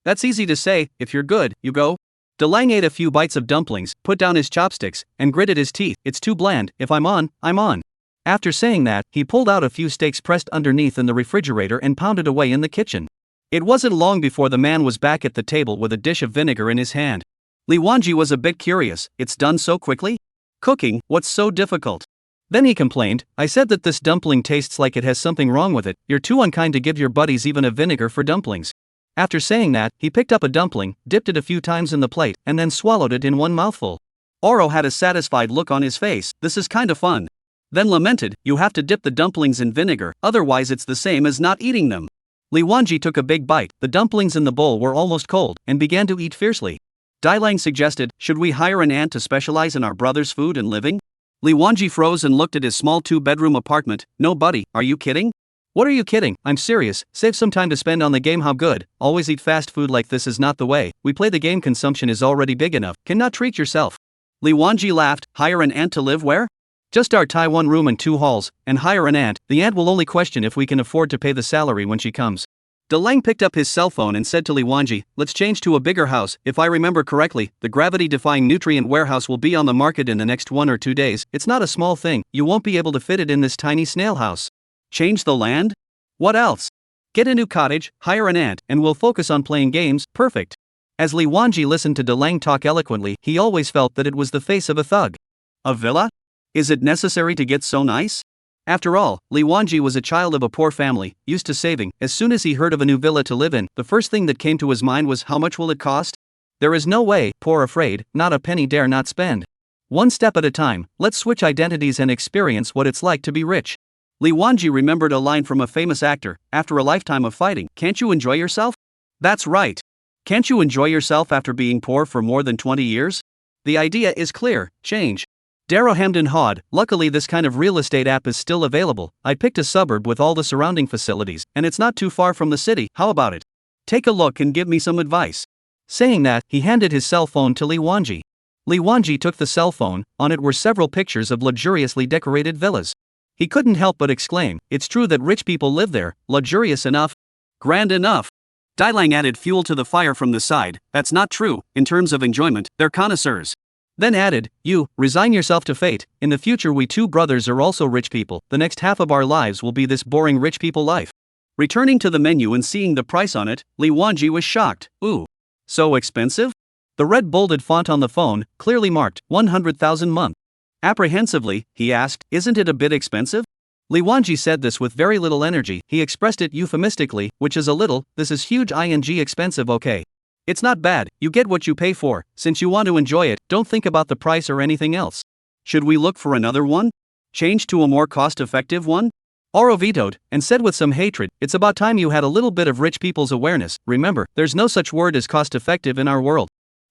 That's easy to say. If you're good, you go. Dalong ate a few bites of dumplings, put down his chopsticks, and gritted his teeth. It's too bland. If I'm on, I'm on. After saying that, he pulled out a few steaks pressed underneath in the refrigerator and pounded away in the kitchen. It wasn't long before the man was back at the table with a dish of vinegar in his hand. Li Wanji was a bit curious. It's done so quickly? Cooking, what's so difficult? Then he complained, I said that this dumpling tastes like it has something wrong with it. You're too unkind to give your buddies even a vinegar for dumplings. After saying that, he picked up a dumpling, dipped it a few times in the plate, and then swallowed it in one mouthful. Oro had a satisfied look on his face. This is kinda fun. Then lamented, you have to dip the dumplings in vinegar, otherwise it's the same as not eating them. Li Wanji took a big bite. The dumplings in the bowl were almost cold, and began to eat fiercely. Dalong suggested, should we hire an aunt to specialize in our brother's food and living? Li Wanji froze and looked at his small 2-bedroom apartment. No buddy, are you kidding? What are you kidding? I'm serious. Save some time to spend on the game. How good? Always eat fast food like this is not the way. We play the game. Consumption is already big enough. Cannot treat yourself. Li Wanji laughed. Hire an aunt to live where? Just our Taiwan room and 2 halls, and hire an aunt. The aunt will only question if we can afford to pay the salary when she comes. Dalong picked up his cell phone and said to Li Wanji, let's change to a bigger house. If I remember correctly, the gravity-defying nutrient warehouse will be on the market in the next 1 or 2 days. It's not a small thing. You won't be able to fit it in this tiny snail house. Change the land? What else? Get a new cottage, hire an aunt, and we'll focus on playing games. Perfect. As Li Wanji listened to Dalong talk eloquently, he always felt that it was the face of a thug. A villa? Is it necessary to get so nice? After all, Li Wanji was a child of a poor family, used to saving. As soon as he heard of a new villa to live in, the first thing that came to his mind was how much will it cost? There is no way, poor afraid, not a penny dare not spend. One step at a time, let's switch identities and experience what it's like to be rich. Li Wanji remembered a line from a famous actor, after a lifetime of fighting, can't you enjoy yourself? That's right. Can't you enjoy yourself after being poor for more than 20 years? The idea is clear, change. Darrow Hamden Hod, luckily this kind of real estate app is still available. I picked a suburb with all the surrounding facilities, and it's not too far from the city. How about it? Take a look and give me some advice. Saying that, he handed his cell phone to Li Wanji. Li Wanji took the cell phone. On it were several pictures of luxuriously decorated villas. He couldn't help but exclaim, it's true that rich people live there, luxurious enough, grand enough. Dalong added fuel to the fire from the side, that's not true, in terms of enjoyment, they're connoisseurs. Then added, you, resign yourself to fate. In the future we 2 brothers are also rich people. The next half of our lives will be this boring rich people life. Returning to the menu and seeing the price on it, Li Wanji was shocked. Ooh. So expensive? The red bolded font on the phone, clearly marked, 100,000 month. Apprehensively, he asked, isn't it a bit expensive? Li Wanji said this with very little energy. He expressed it euphemistically, which is a little, this is huge ing expensive. Okay. It's not bad, you get what you pay for. Since you want to enjoy it, don't think about the price or anything else. Should we look for another one? Change to a more cost-effective one? Oro vetoed, and said with some hatred, it's about time you had a little bit of rich people's awareness. Remember, there's no such word as cost-effective in our world.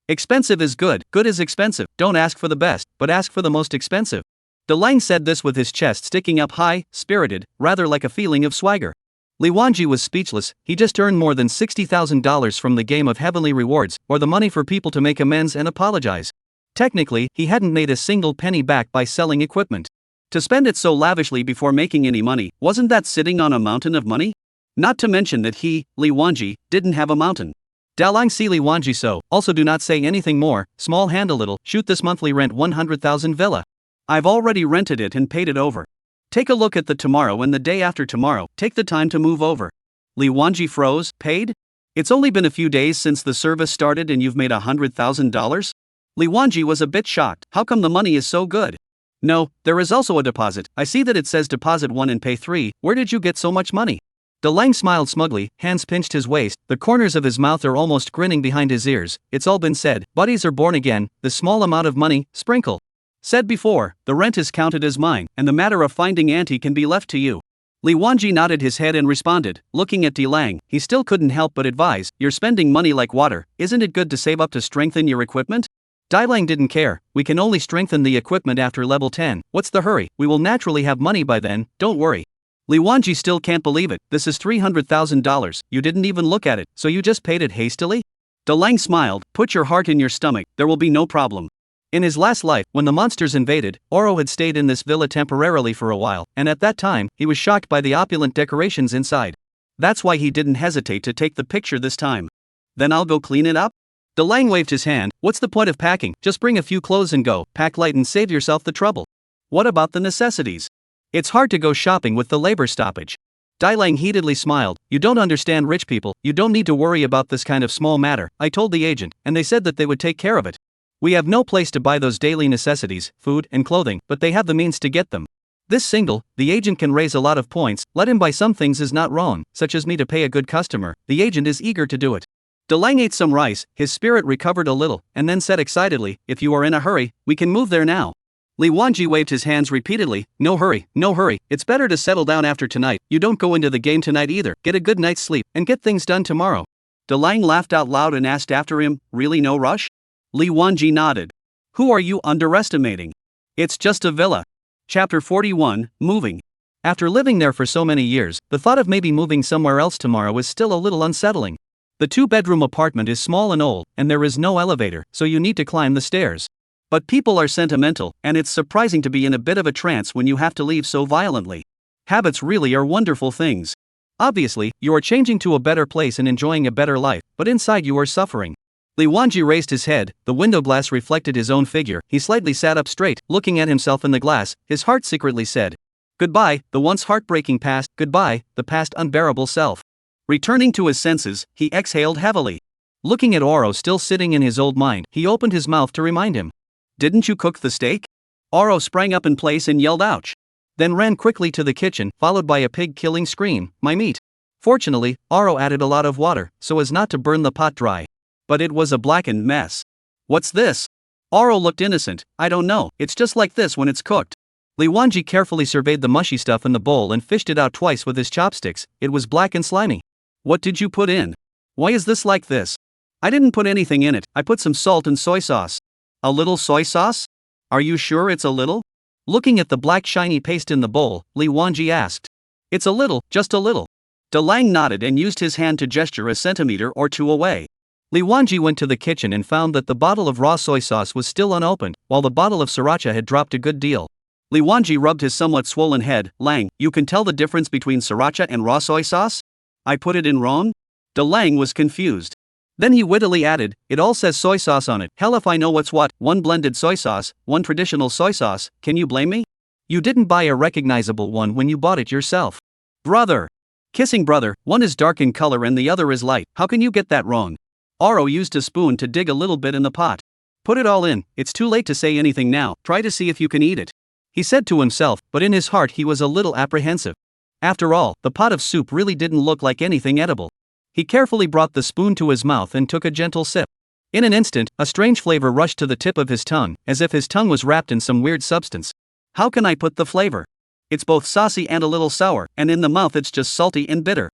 Expensive is good, good is expensive. Don't ask for the best, but ask for the most expensive. Dalong said this with his chest sticking up high, spirited, rather like a feeling of swagger. Li Wanji was speechless. He just earned more than $60,000 from the game of heavenly rewards, or the money for people to make amends and apologize. Technically, he hadn't made a single penny back by selling equipment. To spend it so lavishly before making any money, wasn't that sitting on a mountain of money? Not to mention that he, Li Wanji, didn't have a mountain. Dalong see Li Wanji so, also do not say anything more, small hand a little, shoot this monthly rent 100,000 villa. I've already rented it and paid it over. Take a look at the tomorrow and the day after tomorrow, take the time to move over. Li Wanji froze, paid? It's only been a few days since the service started and you've made $100,000? Li Wanji was a bit shocked, how come the money is so good? No, there is also a deposit, I see that it says deposit 1 and pay 3, where did you get so much money? Dalong smiled smugly, hands pinched his waist, the corners of his mouth are almost grinning behind his ears. It's all been said, buddies are born again, the small amount of money, sprinkle. Said before, the rent is counted as mine, and the matter of finding auntie can be left to you. Li Wanji nodded his head and responded, looking at Dalong, he still couldn't help but advise, you're spending money like water, isn't it good to save up to strengthen your equipment? Dalong didn't care, we can only strengthen the equipment after level 10, what's the hurry, we will naturally have money by then, don't worry. Li Wanji still can't believe it, this is $300,000, you didn't even look at it, so you just paid it hastily? Dalong smiled, put your heart in your stomach, there will be no problem. In his last life, when the monsters invaded, Oro had stayed in this villa temporarily for a while, and at that time, he was shocked by the opulent decorations inside. That's why he didn't hesitate to take the picture this time. Then I'll go clean it up? Dalong waved his hand. What's the point of packing? Just bring a few clothes and go. Pack light and save yourself the trouble. What about the necessities? It's hard to go shopping with the labor stoppage. Dalong heatedly smiled. You don't understand rich people, you don't need to worry about this kind of small matter, I told the agent, and they said that they would take care of it. We have no place to buy those daily necessities, food and clothing, but they have the means to get them. This single, the agent can raise a lot of points, let him buy some things is not wrong, such as me to pay a good customer, the agent is eager to do it. Dalong ate some rice, his spirit recovered a little, and then said excitedly, if you are in a hurry, we can move there now. Li Wanji waved his hands repeatedly, no hurry, it's better to settle down after tonight, you don't go into the game tonight either, get a good night's sleep, and get things done tomorrow. Dalong laughed out loud and asked after him, really no rush? Li Wanji nodded. Who are you underestimating? It's just a villa. Chapter 41, Moving. After living there for so many years, the thought of maybe moving somewhere else tomorrow is still a little unsettling. The 2-bedroom apartment is small and old, and there is no elevator, so you need to climb the stairs. But people are sentimental, and it's surprising to be in a bit of a trance when you have to leave so violently. Habits really are wonderful things. Obviously, you are changing to a better place and enjoying a better life, but inside you are suffering. Li Wanji raised his head, the window glass reflected his own figure, he slightly sat up straight, looking at himself in the glass, his heart secretly said. Goodbye, the once heartbreaking past, goodbye, the past unbearable self. Returning to his senses, he exhaled heavily. Looking at Oro still sitting in his old mind, he opened his mouth to remind him. Didn't you cook the steak? Oro sprang up in place and yelled ouch. Then ran quickly to the kitchen, followed by a pig-killing scream, my meat. Fortunately, Oro added a lot of water, so as not to burn the pot dry. But it was a blackened mess. What's this? Oro looked innocent, I don't know, it's just like this when it's cooked. Li Wanji carefully surveyed the mushy stuff in the bowl and fished it out twice with his chopsticks, it was black and slimy. What did you put in? Why is this like this? I didn't put anything in it, I put some salt and soy sauce. A little soy sauce? Are you sure it's a little? Looking at the black shiny paste in the bowl, Li Wanji asked. It's a little, just a little. Dalong nodded and used his hand to gesture a centimeter or two away. Li Wanji went to the kitchen and found that the bottle of raw soy sauce was still unopened, while the bottle of sriracha had dropped a good deal. Li Wanji rubbed his somewhat swollen head. Lang, you can tell the difference between sriracha and raw soy sauce? I put it in wrong? Dalong was confused. Then he wittily added, it all says soy sauce on it, hell if I know what's what, one blended soy sauce, one traditional soy sauce, can you blame me? You didn't buy a recognizable one when you bought it yourself. Brother! Kissing brother, one is dark in color and the other is light, how can you get that wrong? Oro used a spoon to dig a little bit in the pot. Put it all in, it's too late to say anything now, try to see if you can eat it. He said to himself, but in his heart he was a little apprehensive. After all, the pot of soup really didn't look like anything edible. He carefully brought the spoon to his mouth and took a gentle sip. In an instant, a strange flavor rushed to the tip of his tongue, as if his tongue was wrapped in some weird substance. How can I put the flavor? It's both saucy and a little sour, and in the mouth it's just salty and bitter.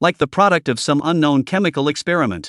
Like the product of some unknown chemical experiment.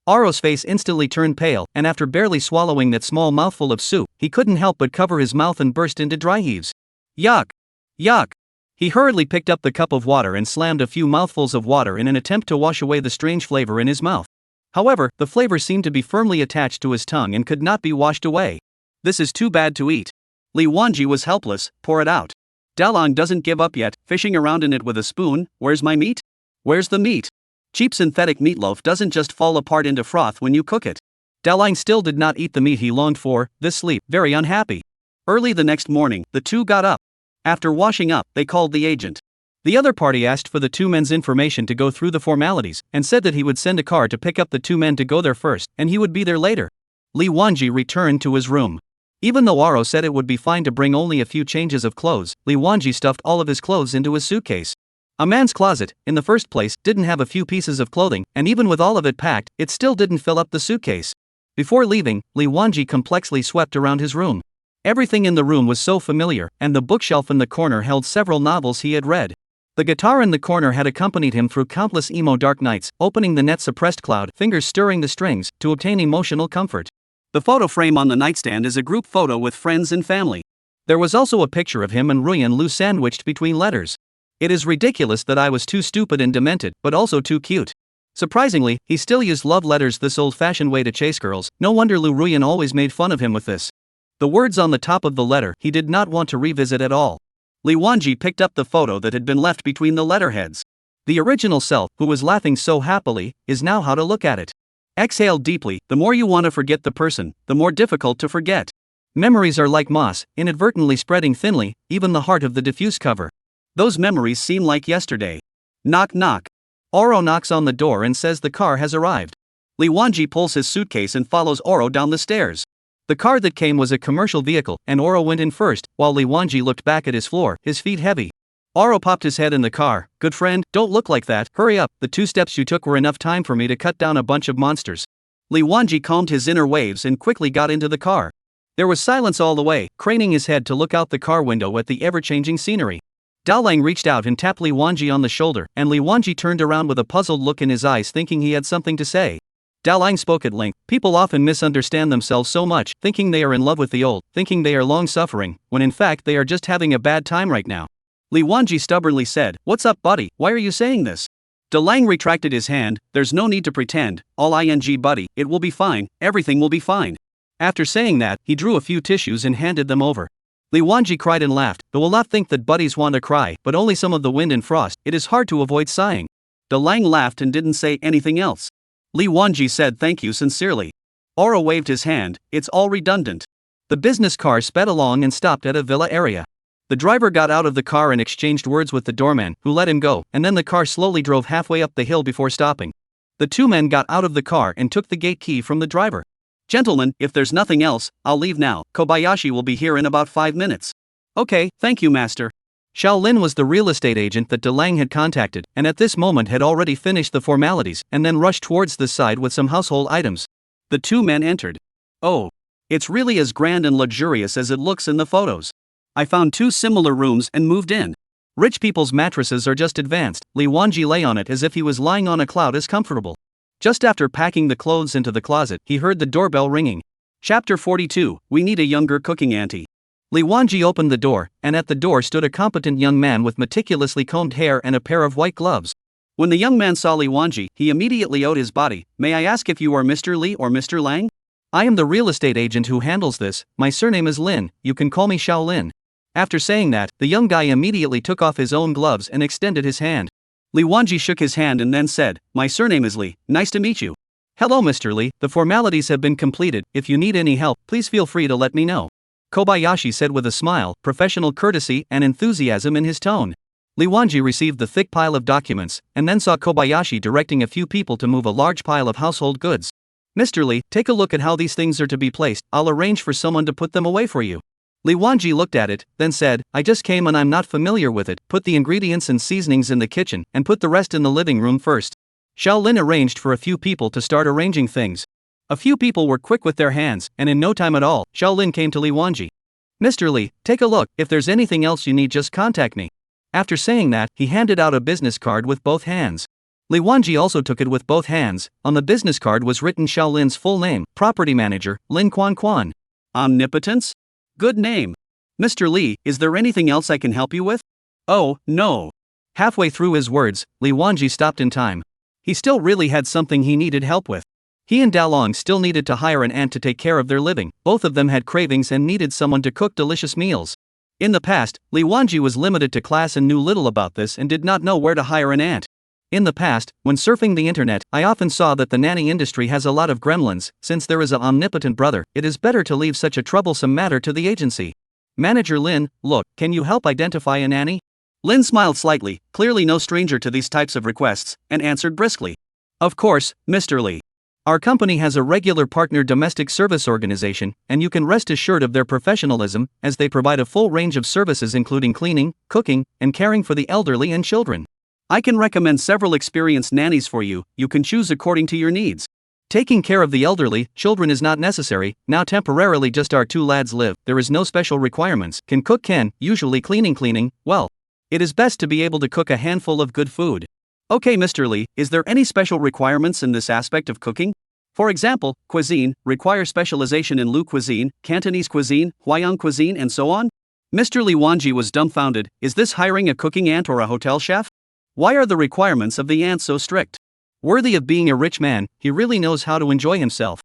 Oro's face instantly turned pale, and after barely swallowing that small mouthful of soup, he couldn't help but cover his mouth and burst into dry heaves. Yuck! Yuck! He hurriedly picked up the cup of water and slammed a few mouthfuls of water in an attempt to wash away the strange flavor in his mouth. However, the flavor seemed to be firmly attached to his tongue and could not be washed away. This is too bad to eat. Li Wanji was helpless, pour it out. Dalong doesn't give up yet, fishing around in it with a spoon, where's my meat? Where's the meat? Cheap synthetic meatloaf doesn't just fall apart into froth when you cook it. Dalong still did not eat the meat he longed for, this sleep, very unhappy. Early the next morning, the two got up. After washing up, they called the agent. The other party asked for the two men's information to go through the formalities, and said that he would send a car to pick up the two men to go there first, and he would be there later. Li Wanji returned to his room. Even though Oro said it would be fine to bring only a few changes of clothes, Li Wanji stuffed all of his clothes into his suitcase. A man's closet, in the first place, didn't have a few pieces of clothing, and even with all of it packed, it still didn't fill up the suitcase. Before leaving, Li Wanji complexly swept around his room. Everything in the room was so familiar, and the bookshelf in the corner held several novels he had read. The guitar in the corner had accompanied him through countless emo dark nights, opening the net suppressed cloud, fingers stirring the strings, to obtain emotional comfort. The photo frame on the nightstand is a group photo with friends and family. There was also a picture of him and Rui and Lu sandwiched between letters. It is ridiculous that I was too stupid and demented, but also too cute. Surprisingly, he still used love letters, this old-fashioned way to chase girls. No wonder Lu Ruyan always made fun of him with this. The words on the top of the letter he did not want to revisit at all. Li Wanji picked up the photo that had been left between the letterheads. The original self, who was laughing so happily, is now how to look at it. Exhale deeply. The more you want to forget the person, the more difficult to forget. Memories are like moss, inadvertently spreading thinly, even the heart of the diffuse cover. Those memories seem like yesterday. Knock knock. Oro knocks on the door and says the car has arrived. Li Wanji pulls his suitcase and follows Oro down the stairs. The car that came was a commercial vehicle, and Oro went in first, while Li Wanji looked back at his floor, his feet heavy. Oro popped his head in the car. Good friend, don't look like that, hurry up, the 2 steps you took were enough time for me to cut down a bunch of monsters. Li Wanji calmed his inner waves and quickly got into the car. There was silence all the way, craning his head to look out the car window at the ever-changing scenery. Dalong reached out and tapped Li Wanji on the shoulder, and Li Wanji turned around with a puzzled look in his eyes, thinking he had something to say. Dalong spoke at length. People often misunderstand themselves so much, thinking they are in love with the old, thinking they are long-suffering, when in fact they are just having a bad time right now. Li Wanji stubbornly said, "What's up, buddy, why are you saying this?" Dalong retracted his hand. "There's no need to pretend, all ing buddy, it will be fine, everything will be fine." After saying that, he drew a few tissues and handed them over. Li Wanji cried and laughed, but will not think that buddies want to cry, but only some of the wind and frost, it is hard to avoid sighing. Dalong laughed and didn't say anything else. Li Wanji said thank you sincerely. Oro waved his hand, it's all redundant. The business car sped along and stopped at a villa area. The driver got out of the car and exchanged words with the doorman, who let him go, and then the car slowly drove halfway up the hill before stopping. The 2 men got out of the car and took the gate key from the driver. "Gentlemen, if there's nothing else, I'll leave now, Kobayashi will be here in about 5 minutes. "Okay, thank you, master." Shaolin was the real estate agent that Dalong had contacted, and at this moment had already finished the formalities, and then rushed towards the side with some household items. The 2 men entered. "Oh. It's really as grand and luxurious as it looks in the photos. I found 2 similar rooms and moved in. Rich people's mattresses are just advanced." Li Wanji lay on it as if he was lying on a cloud, as comfortable. Just after packing the clothes into the closet, he heard the doorbell ringing. Chapter 42, We Need a Younger Cooking Auntie. Li Wanji opened the door, and at the door stood a competent young man with meticulously combed hair and a pair of white gloves. When the young man saw Li Wanji, he immediately owed his body. "May I ask if you are Mr. Li or Mr. Lang?" "I am the real estate agent who handles this, my surname is Lin, you can call me Shaolin." After saying that, the young guy immediately took off his own gloves and extended his hand. Li Wanji shook his hand and then said, "My surname is Li, nice to meet you." "Hello Mr. Li, the formalities have been completed, if you need any help, please feel free to let me know," Kobayashi said with a smile, professional courtesy and enthusiasm in his tone. Li Wanji received the thick pile of documents, and then saw Kobayashi directing a few people to move a large pile of household goods. "Mr. Li, take a look at how these things are to be placed, I'll arrange for someone to put them away for you." Li Wanji looked at it, then said, "I just came and I'm not familiar with it, put the ingredients and seasonings in the kitchen, and put the rest in the living room first." Shaolin arranged for a few people to start arranging things. A few people were quick with their hands, and in no time at all, Shaolin came to Li Wanji. "Mr. Li, take a look, if there's anything else you need just contact me." After saying that, he handed out a business card with both hands. Li Wanji also took it with both hands. On the business card was written Shaolin's full name, property manager, Lin Quan Quan. Omnipotence? Good name. "Mr. Li, is there anything else I can help you with?" "Oh, no." Halfway through his words, Li Wanji stopped in time. He still really had something he needed help with. He and Dalong still needed to hire an aunt to take care of their living. Both of them had cravings and needed someone to cook delicious meals. In the past, Li Wanji was limited to class and knew little about this and did not know where to hire an aunt. In the past, when surfing the internet, I often saw that the nanny industry has a lot of gremlins. Since there is an omnipotent brother, it is better to leave such a troublesome matter to the agency. Manager Lin, look, can you help identify a nanny? Lin smiled slightly, clearly no stranger to these types of requests, and answered briskly. Of course, Mr. Li. Our company has a regular partner domestic service organization, and you can rest assured of their professionalism, as they provide a full range of services including cleaning, cooking, and caring for the elderly and children. I can recommend several experienced nannies for you, you can choose according to your needs. Taking care of the elderly, children is not necessary, now temporarily just our 2 lads live, there is no special requirements, can cook usually cleaning, well. It is best to be able to cook a handful of good food. Okay Mr. Li, is there any special requirements in this aspect of cooking? For example, cuisine, require specialization in Lu cuisine, Cantonese cuisine, Huayang cuisine and so on? Mr. Li Wanji was dumbfounded, is this hiring a cooking aunt or a hotel chef? Why are the requirements of the aunt so strict? Worthy of being a rich man, he really knows how to enjoy himself.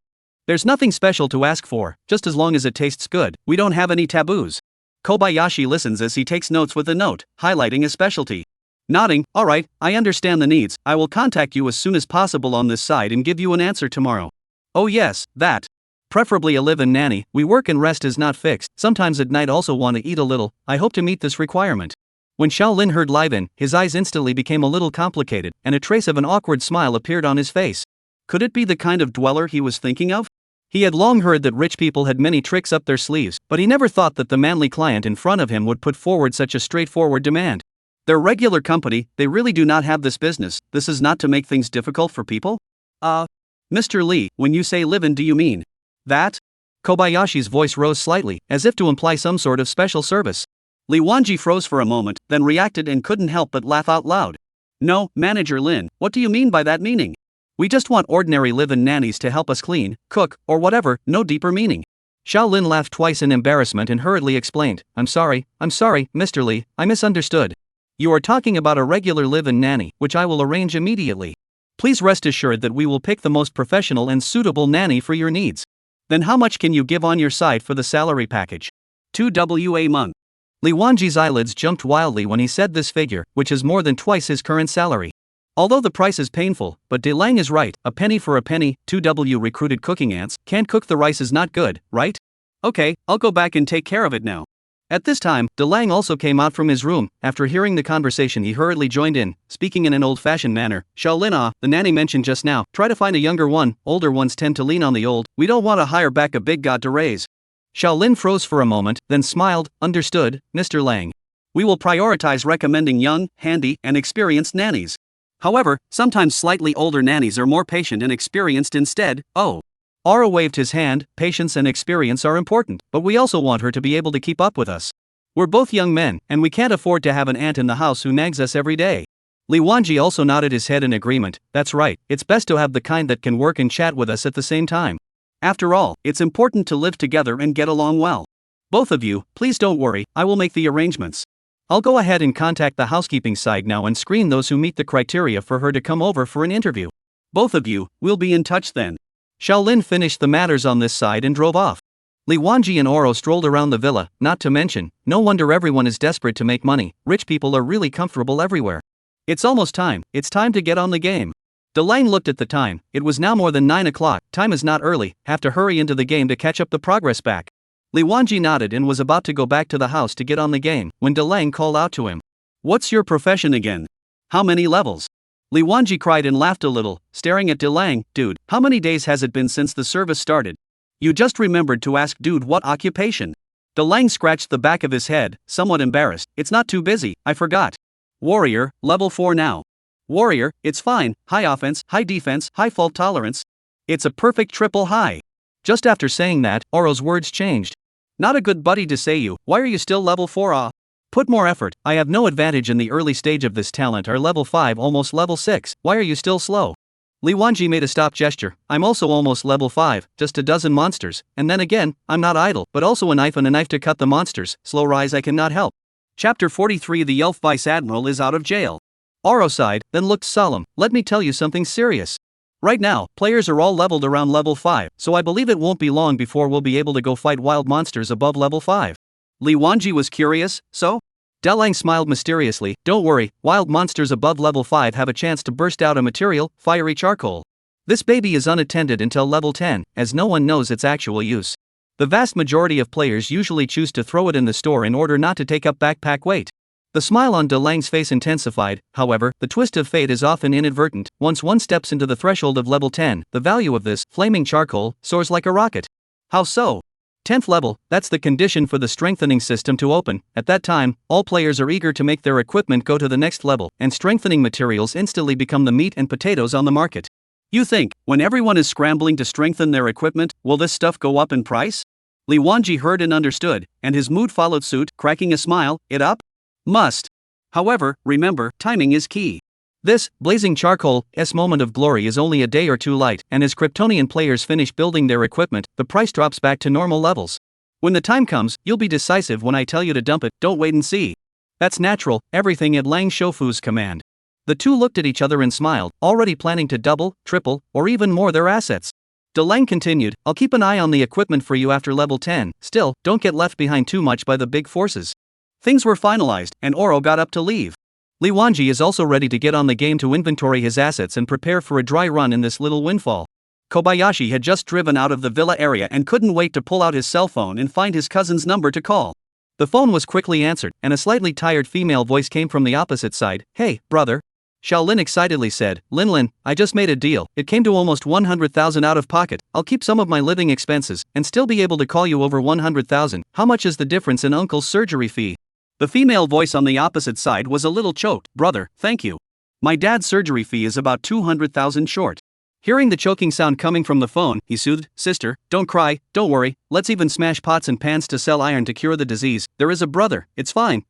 There's nothing special to ask for, just as long as it tastes good. We don't have any taboos. Kobayashi listens as he takes notes with a note, highlighting his specialty. Nodding, alright, I understand the needs. I will contact you as soon as possible on this side and give you an answer tomorrow. Oh yes, that. Preferably a live-in nanny. We work and rest is not fixed. Sometimes at night also want to eat a little. I hope to meet this requirement. When Shaolin heard live-in, his eyes instantly became a little complicated, and a trace of an awkward smile appeared on his face. Could it be the kind of dweller he was thinking of? He had long heard that rich people had many tricks up their sleeves, but he never thought that the manly client in front of him would put forward such a straightforward demand. They're regular company, they really do not have this business. This is not to make things difficult for people? Mr. Lee, when you say live-in, do you mean that? Kobayashi's voice rose slightly, as if to imply some sort of special service. Li Wanji froze for a moment, then reacted and couldn't help but laugh out loud. No, Manager Lin, what do you mean by that meaning? We just want ordinary live-in nannies to help us clean, cook, or whatever, no deeper meaning. Shaolin laughed twice in embarrassment and hurriedly explained, I'm sorry, Mr. Lee, I misunderstood. You are talking about a regular live-in nanny, which I will arrange immediately. Please rest assured that we will pick the most professional and suitable nanny for your needs. Then how much can you give on your side for the salary package? 2W a month. Li Wanji's eyelids jumped wildly when he said this figure, which is more than twice his current salary. Although the price is painful, but Dalong is right, a penny for a penny. 2W recruited cooking ants, can't cook the rice is not good, right? Okay, I'll go back and take care of it now. At this time, Dalong also came out from his room. After hearing the conversation, he hurriedly joined in, speaking in an old-fashioned manner. Shaolin, the nanny mentioned just now, try to find a younger one. Older ones tend to lean on the old. We don't want to hire back a big god to raise. Shaolin froze for a moment, then smiled. Understood, Mr. Lang. We will prioritize recommending young, handy, and experienced nannies. However, sometimes slightly older nannies are more patient and experienced instead. Oh. Aura waved his hand. Patience and experience are important, but we also want her to be able to keep up with us. We're both young men, and we can't afford to have an aunt in the house who nags us every day. Li Wanji also nodded his head in agreement. That's right, it's best to have the kind that can work and chat with us at the same time. After all, it's important to live together and get along well. Both of you, please don't worry, I will make the arrangements. I'll go ahead and contact the housekeeping side now and screen those who meet the criteria for her to come over for an interview. Both of you, we'll be in touch then. Shaolin finished the matters on this side and drove off. Li Wanji and Oro strolled around the villa, not to mention, no wonder everyone is desperate to make money. Rich people are really comfortable everywhere. It's almost time, it's time to get on the game. Dalong looked at the time, it was now more than 9 o'clock, time is not early, have to hurry into the game to catch up the progress back. Li Wanji nodded and was about to go back to the house to get on the game, when Dalong called out to him. What's your profession again? How many levels? Li Wanji cried and laughed a little, staring at Dalong. Dude, how many days has it been since the service started? You just remembered to ask dude what occupation? Dalong scratched the back of his head, somewhat embarrassed. It's not too busy, I forgot. Warrior, level 4 now. Warrior, it's fine, high offense, high defense, high fault tolerance. It's a perfect triple high. Just after saying that, Oro's words changed. Not a good buddy to say you, why are you still level 4? Put more effort, I have no advantage in the early stage of this talent are level 5 almost level 6, why are you still slow? Li Wanji made a stop gesture, I'm also almost level 5, just a dozen monsters, and then again, I'm not idle, but also a knife and a knife to cut the monsters, slow rise I cannot help. Chapter 43 The Elf Vice Admiral is out of jail. Oro sighed, then looked solemn, let me tell you something serious. Right now, players are all leveled around level 5, so I believe it won't be long before we'll be able to go fight wild monsters above level 5. Li Wanji was curious, so? Dalong smiled mysteriously, don't worry, wild monsters above level 5 have a chance to burst out a material, fiery charcoal. This baby is unattended until level 10, as no one knows its actual use. The vast majority of players usually choose to throw it in the store in order not to take up backpack weight. The smile on Dalong's face intensified, however, the twist of fate is often inadvertent. Once one steps into the threshold of level 10, the value of this, flaming charcoal, soars like a rocket. How so? 10th level, that's the condition for the strengthening system to open. At that time, all players are eager to make their equipment go to the next level, and strengthening materials instantly become the meat and potatoes on the market. You think, when everyone is scrambling to strengthen their equipment, will this stuff go up in price? Li Wanji heard and understood, and his mood followed suit, cracking a smile. It up? Must. However, remember, timing is key. This, blazing charcoal's moment of glory is only a day or two light, and as Kryptonian players finish building their equipment, the price drops back to normal levels. When the time comes, you'll be decisive when I tell you to dump it, don't wait and see. That's natural, everything at Lang Shofu's command. The two looked at each other and smiled, already planning to double, triple, or even more their assets. Dalong continued, I'll keep an eye on the equipment for you after level 10, still, don't get left behind too much by the big forces. Things were finalized, and Oro got up to leave. Li Wanji is also ready to get on the game to inventory his assets and prepare for a dry run in this little windfall. Kobayashi had just driven out of the villa area and couldn't wait to pull out his cell phone and find his cousin's number to call. The phone was quickly answered, and a slightly tired female voice came from the opposite side. Hey, brother. Xiaolin excitedly said, Lin, I just made a deal. It came to almost 100,000 out of pocket. I'll keep some of my living expenses, and still be able to call you over 100,000. How much is the difference in uncle's surgery fee? The female voice on the opposite side was a little choked. Brother, thank you. My dad's surgery fee is about 200,000 short. Hearing the choking sound coming from the phone, he soothed, Sister, don't cry, don't worry, let's even smash pots and pans to sell iron to cure the disease. There is a brother, it's fine.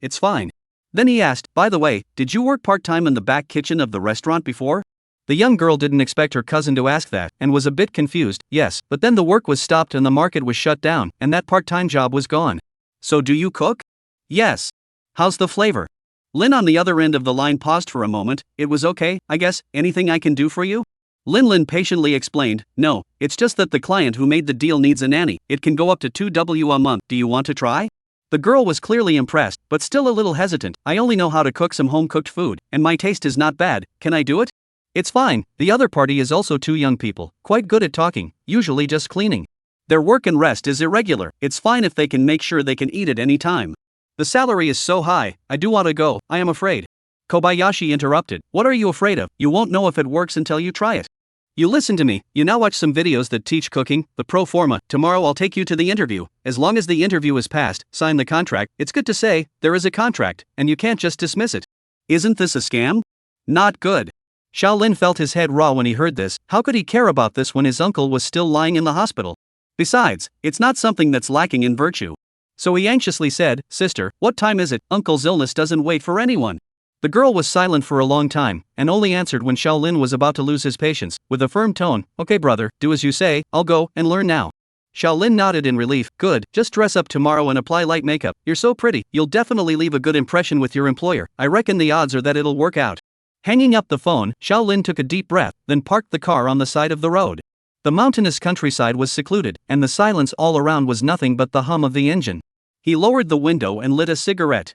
Then he asked, by the way, did you work part-time in the back kitchen of the restaurant before? The young girl didn't expect her cousin to ask that, and was a bit confused. Yes, but then the work was stopped and the market was shut down, and that part-time job was gone. So do you cook? Yes. How's the flavor? Lin on the other end of the line paused for a moment. It was okay, I guess. Anything I can do for you? Lin patiently explained, no, it's just that the client who made the deal needs a nanny. It can go up to 2W a month. Do you want to try? The girl was clearly impressed, but still a little hesitant. I only know how to cook some home-cooked food, and my taste is not bad. Can I do it? It's fine. The other party is also two young people, quite good at talking, usually just cleaning. Their work and rest is irregular. It's fine if they can make sure they can eat at any time. The salary is so high, I do want to go, I am afraid. Kobayashi interrupted. What are you afraid of? You won't know if it works until you try it. You listen to me, you now watch some videos that teach cooking, the pro forma. Tomorrow I'll take you to the interview. As long as the interview is passed, sign the contract. It's good to say, there is a contract, and you can't just dismiss it. Isn't this a scam? Not good. Xiaolin felt his head raw when he heard this. How could he care about this when his uncle was still lying in the hospital? Besides, it's not something that's lacking in virtue. So he anxiously said, Sister, what time is it? Uncle's illness doesn't wait for anyone. The girl was silent for a long time, and only answered when Xiaolin was about to lose his patience, with a firm tone, Okay brother, do as you say, I'll go and learn now. Xiaolin nodded in relief, good, just dress up tomorrow and apply light makeup. You're so pretty, you'll definitely leave a good impression with your employer. I reckon the odds are that it'll work out. Hanging up the phone, Xiaolin took a deep breath, then parked the car on the side of the road. The mountainous countryside was secluded, and the silence all around was nothing but the hum of the engine. He lowered the window and lit a cigarette.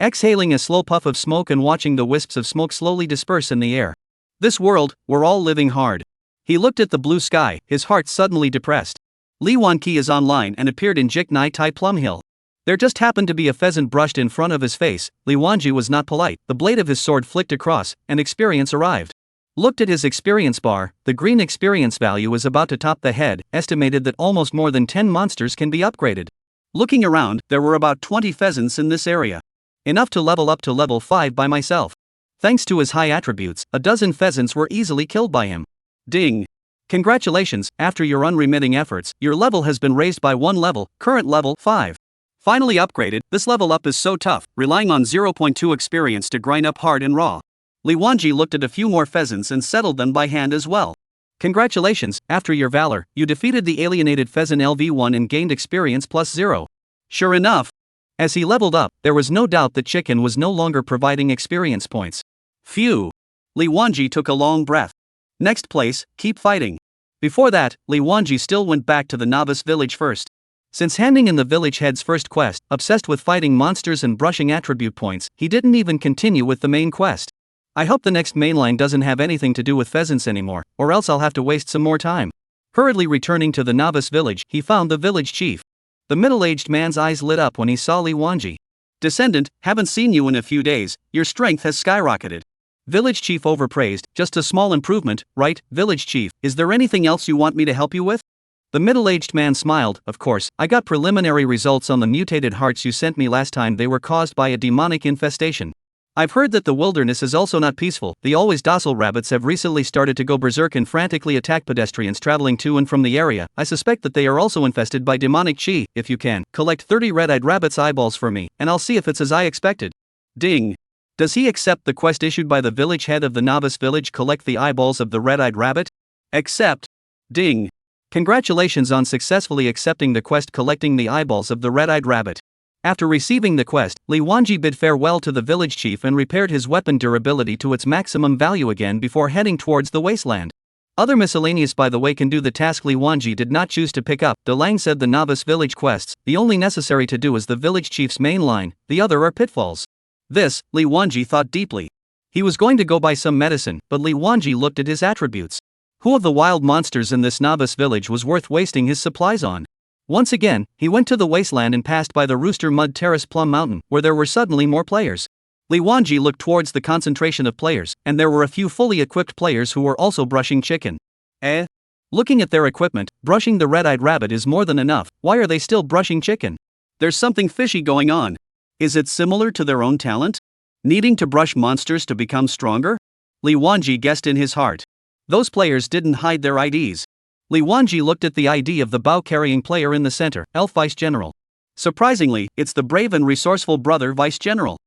Exhaling a slow puff of smoke and watching the wisps of smoke slowly disperse in the air. This world, we're all living hard. He looked at the blue sky, his heart suddenly depressed. Li Wanqi is online and appeared in Jiknai Tai Plum Hill. There just happened to be a pheasant brushed in front of his face. Li Wanji was not polite. The blade of his sword flicked across, and experience arrived. Looked at his experience bar, the green experience value is about to top the head, estimated that almost more than 10 monsters can be upgraded. Looking around, there were about 20 pheasants in this area. Enough to level up to level 5 by myself. Thanks to his high attributes, a dozen pheasants were easily killed by him. Ding! Congratulations, after your unremitting efforts, your level has been raised by 1 level, current level 5. Finally upgraded, this level up is so tough, relying on 0.2 experience to grind up hard and raw. Li Wanji looked at a few more pheasants and settled them by hand as well. Congratulations, after your valor, you defeated the alienated pheasant LV1 and gained experience plus 0. Sure enough. As he leveled up, there was no doubt that Chicken was no longer providing experience points. Phew! Li Wanji took a long breath. Next place, keep fighting. Before that, Li Wanji still went back to the novice village first. Since handing in the village head's first quest, obsessed with fighting monsters and brushing attribute points, he didn't even continue with the main quest. I hope the next mainline doesn't have anything to do with pheasants anymore, or else I'll have to waste some more time. Hurriedly returning to the novice village, he found the village chief. The middle-aged man's eyes lit up when he saw Li Wanji. Descendant, haven't seen you in a few days, your strength has skyrocketed. Village chief overpraised, just a small improvement, right, village chief, is there anything else you want me to help you with? The middle-aged man smiled, of course, I got preliminary results on the mutated hearts you sent me last time. They were caused by a demonic infestation. I've heard that the wilderness is also not peaceful. The always docile rabbits have recently started to go berserk and frantically attack pedestrians traveling to and from the area. I suspect that they are also infested by demonic chi. If you can, collect 30 red-eyed rabbits' eyeballs for me, and I'll see if it's as I expected. Ding! Does he accept the quest issued by the village head of the novice village? Collect the eyeballs of the red-eyed rabbit? Accept. Ding! Congratulations on successfully accepting the quest collecting the eyeballs of the red-eyed rabbit. After receiving the quest, Li Wanji bid farewell to the village chief and repaired his weapon durability to its maximum value again before heading towards the wasteland. Other miscellaneous by the way can do the task Li Wanji did not choose to pick up. Dalong said the novice village quests, the only necessary to do is the village chief's main line, the other are pitfalls. This, Li Wanji thought deeply. He was going to go buy some medicine, but Li Wanji looked at his attributes. Who of the wild monsters in this novice village was worth wasting his supplies on? Once again, he went to the wasteland and passed by the Rooster Mud Terrace Plum Mountain, where there were suddenly more players. Li Wanji looked towards the concentration of players, and there were a few fully equipped players who were also brushing chicken. Looking at their equipment, brushing the red-eyed rabbit is more than enough. Why are they still brushing chicken? There's something fishy going on. Is it similar to their own talent? Needing to brush monsters to become stronger? Li Wanji guessed in his heart. Those players didn't hide their IDs. Li Wanji looked at the ID of the bow-carrying player in the center, Elf Vice General. Surprisingly, it's the brave and resourceful brother Vice General.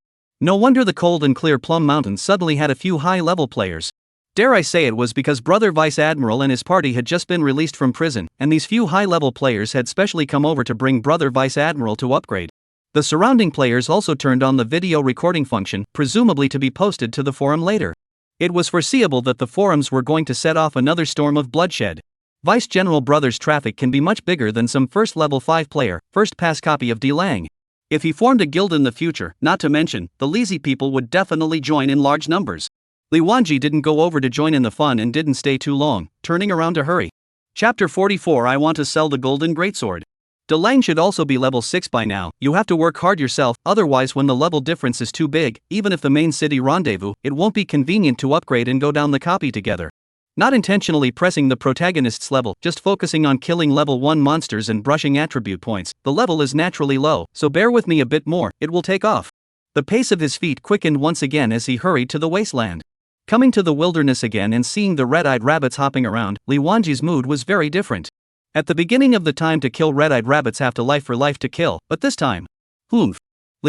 No wonder the cold and clear Plum Mountain suddenly had a few high-level players. Dare I say it was because Brother Vice Admiral and his party had just been released from prison, and these few high-level players had specially come over to bring Brother Vice Admiral to upgrade. The surrounding players also turned on the video recording function, presumably to be posted to the forum later. It was foreseeable that the forums were going to set off another storm of bloodshed. Vice General Brothers' traffic can be much bigger than some first level 5 player, first pass copy of Dalong. If he formed a guild in the future, not to mention, the lazy people would definitely join in large numbers. Li Wanji didn't go over to join in the fun and didn't stay too long, turning around to hurry. Chapter 44 I want to sell the golden greatsword. Dalong should also be level 6 by now. You have to work hard yourself, otherwise when the level difference is too big, even if the main city rendezvous, it won't be convenient to upgrade and go down the copy together. Not intentionally pressing the protagonist's level, just focusing on killing level 1 monsters and brushing attribute points, the level is naturally low, so bear with me a bit more, it will take off. The pace of his feet quickened once again as he hurried to the wasteland. Coming to the wilderness again and seeing the red-eyed rabbits hopping around, Li Wanji's mood was very different. At the beginning of the time to kill red-eyed rabbits have to life for life to kill, but this time, Li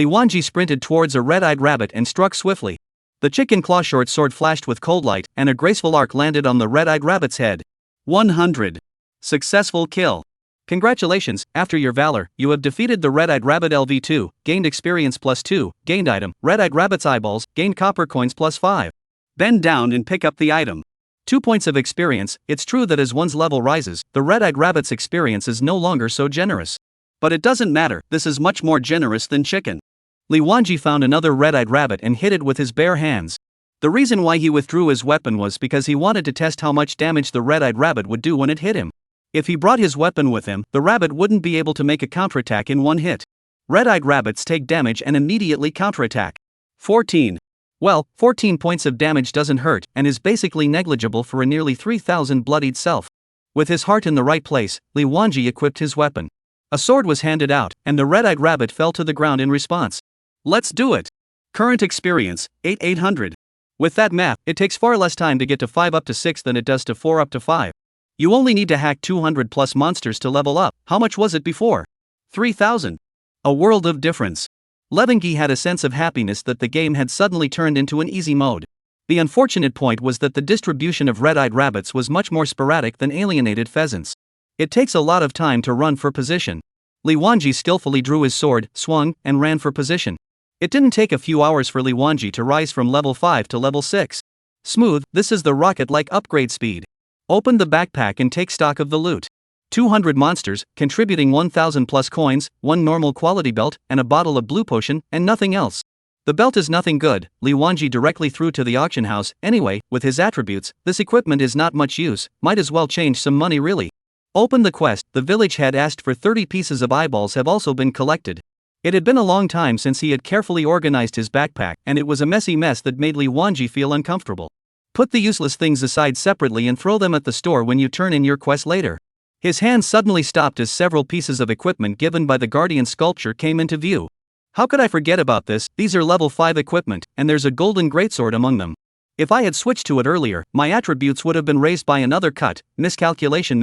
Wanji sprinted towards a red-eyed rabbit and struck swiftly. The chicken claw short sword flashed with cold light, and a graceful arc landed on the red-eyed rabbit's head. 100. Successful kill. Congratulations, after your valor, you have defeated the red-eyed rabbit LV2, gained experience +2, gained item, red-eyed rabbit's eyeballs, gained copper coins +5. Bend down and pick up the item. 2 points of experience. It's true that as one's level rises, the red-eyed rabbit's experience is no longer so generous. But it doesn't matter, this is much more generous than chicken. Li Wanji found another red-eyed rabbit and hit it with his bare hands. The reason why he withdrew his weapon was because he wanted to test how much damage the red-eyed rabbit would do when it hit him. If he brought his weapon with him, the rabbit wouldn't be able to make a counterattack in one hit. Red-eyed rabbits take damage and immediately counterattack. 14. Well, 14 points of damage doesn't hurt, and is basically negligible for a nearly 3,000 bloodied self. With his heart in the right place, Li Wanji equipped his weapon. A sword was handed out, and the red-eyed rabbit fell to the ground in response. Let's do it! Current experience, 800. With that math, it takes far less time to get to 5 up to 6 than it does to 4 up to 5. You only need to hack 200 plus monsters to level up. How much was it before? 3,000. A world of difference. Levengi had a sense of happiness that the game had suddenly turned into an easy mode. The unfortunate point was that the distribution of red-eyed rabbits was much more sporadic than alienated pheasants. It takes a lot of time to run for position. Li Wanji skillfully drew his sword, swung, and ran for position. It didn't take a few hours for Li Wanji to rise from level 5 to level 6. Smooth, this is the rocket-like upgrade speed. Open the backpack and take stock of the loot. 200 monsters, contributing 1,000 plus coins, 1 normal quality belt, and a bottle of blue potion, and nothing else. The belt is nothing good, Li Wanji directly threw to the auction house. Anyway, with his attributes, this equipment is not much use, might as well change some money really. Open the quest, the village had asked for 30 pieces of eyeballs have also been collected. It had been a long time since he had carefully organized his backpack, and it was a messy mess that made Li Wanji feel uncomfortable. Put the useless things aside separately and throw them at the store when you turn in your quest later. His hand suddenly stopped as several pieces of equipment given by the Guardian sculpture came into view. How could I forget about this? These are level 5 equipment, and there's a golden greatsword among them. If I had switched to it earlier, my attributes would have been raised by another cut. Miscalculation.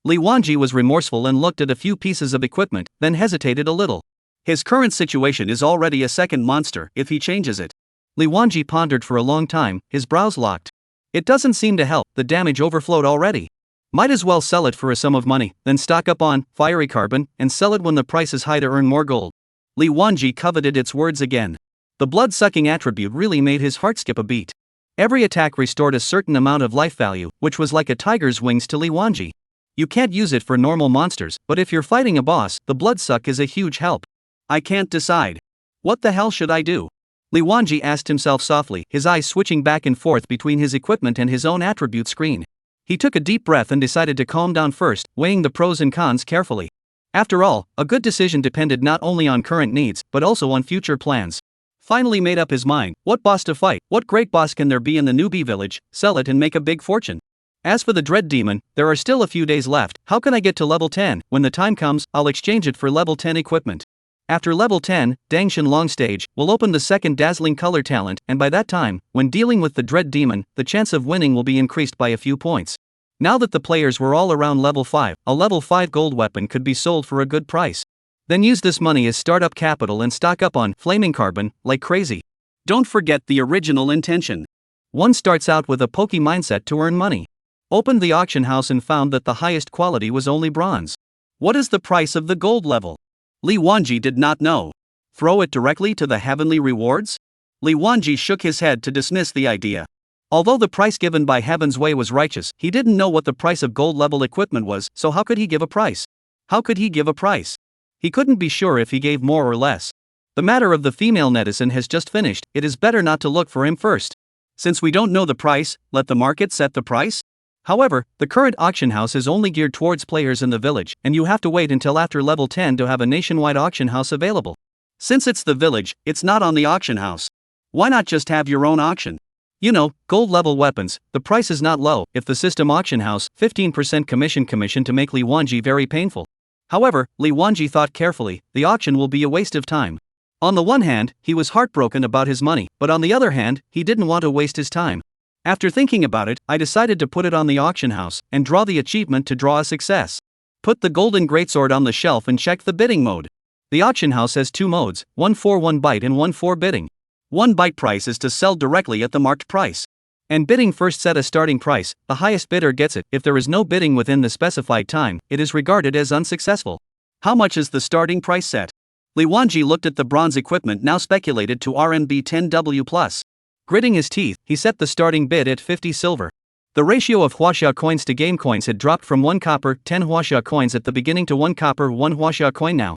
Li Wanji was remorseful and looked at a few pieces of equipment, then hesitated a little. His current situation is already a second monster if he changes it. Li Wanji pondered for a long time, his brows locked. It doesn't seem to help, the damage overflowed already. Might as well sell it for a sum of money, then stock up on fiery carbon and sell it when the price is high to earn more gold. Li Wanji coveted its words again. The blood-sucking attribute really made his heart skip a beat. Every attack restored a certain amount of life value, which was like a tiger's wings to Li Wanji. You can't use it for normal monsters, but if you're fighting a boss, the bloodsuck is a huge help. I can't decide. What the hell should I do? Li Wanji asked himself softly, his eyes switching back and forth between his equipment and his own attribute screen. He took a deep breath and decided to calm down first, weighing the pros and cons carefully. After all, a good decision depended not only on current needs, but also on future plans. Finally made up his mind, what boss to fight, what great boss can there be in the newbie village, sell it and make a big fortune. As for the dread demon, there are still a few days left. How can I get to level 10? When the time comes, I'll exchange it for level 10 equipment. After level 10, Dangshan Long Stage will open the second dazzling color talent, and by that time, when dealing with the dread demon, the chance of winning will be increased by a few points. Now that the players were all around level 5, a level 5 gold weapon could be sold for a good price. Then use this money as startup capital and stock up on flaming carbon like crazy. Don't forget the original intention. One starts out with a pokey mindset to earn money. Opened the auction house and found that the highest quality was only bronze. What is the price of the gold level? Li Wanji did not know. Throw it directly to the heavenly rewards? Li Wanji shook his head to dismiss the idea. Although the price given by Heaven's Way was righteous, he didn't know what the price of gold level equipment was, so how could he give a price? How could he give a price? He couldn't be sure if he gave more or less. The matter of the female netizen has just finished, it is better not to look for him first. Since we don't know the price, let the market set the price? However, the current auction house is only geared towards players in the village, and you have to wait until after level 10 to have a nationwide auction house available. Since it's the village, it's not on the auction house. Why not just have your own auction? You know, gold level weapons, the price is not low. If the system auction house, 15% commission to make Li Wanji very painful. However, Li Wanji thought carefully, the auction will be a waste of time. On the one hand, he was heartbroken about his money, but on the other hand, he didn't want to waste his time. After thinking about it, I decided to put it on the auction house, and draw the achievement to draw a success. Put the golden greatsword on the shelf and check the bidding mode. The auction house has two modes, one for 1 byte and one for bidding. 1 byte price is to sell directly at the marked price. And bidding first set a starting price, the highest bidder gets it. If there is no bidding within the specified time, it is regarded as unsuccessful. How much is the starting price set? Li Wanji looked at the bronze equipment now speculated to RMB 10W+. Gritting his teeth, he set the starting bid at 50 silver. The ratio of Huaxia coins to game coins had dropped from 1 copper, 10 Huaxia coins at the beginning to 1 copper, 1 Huaxia coin now.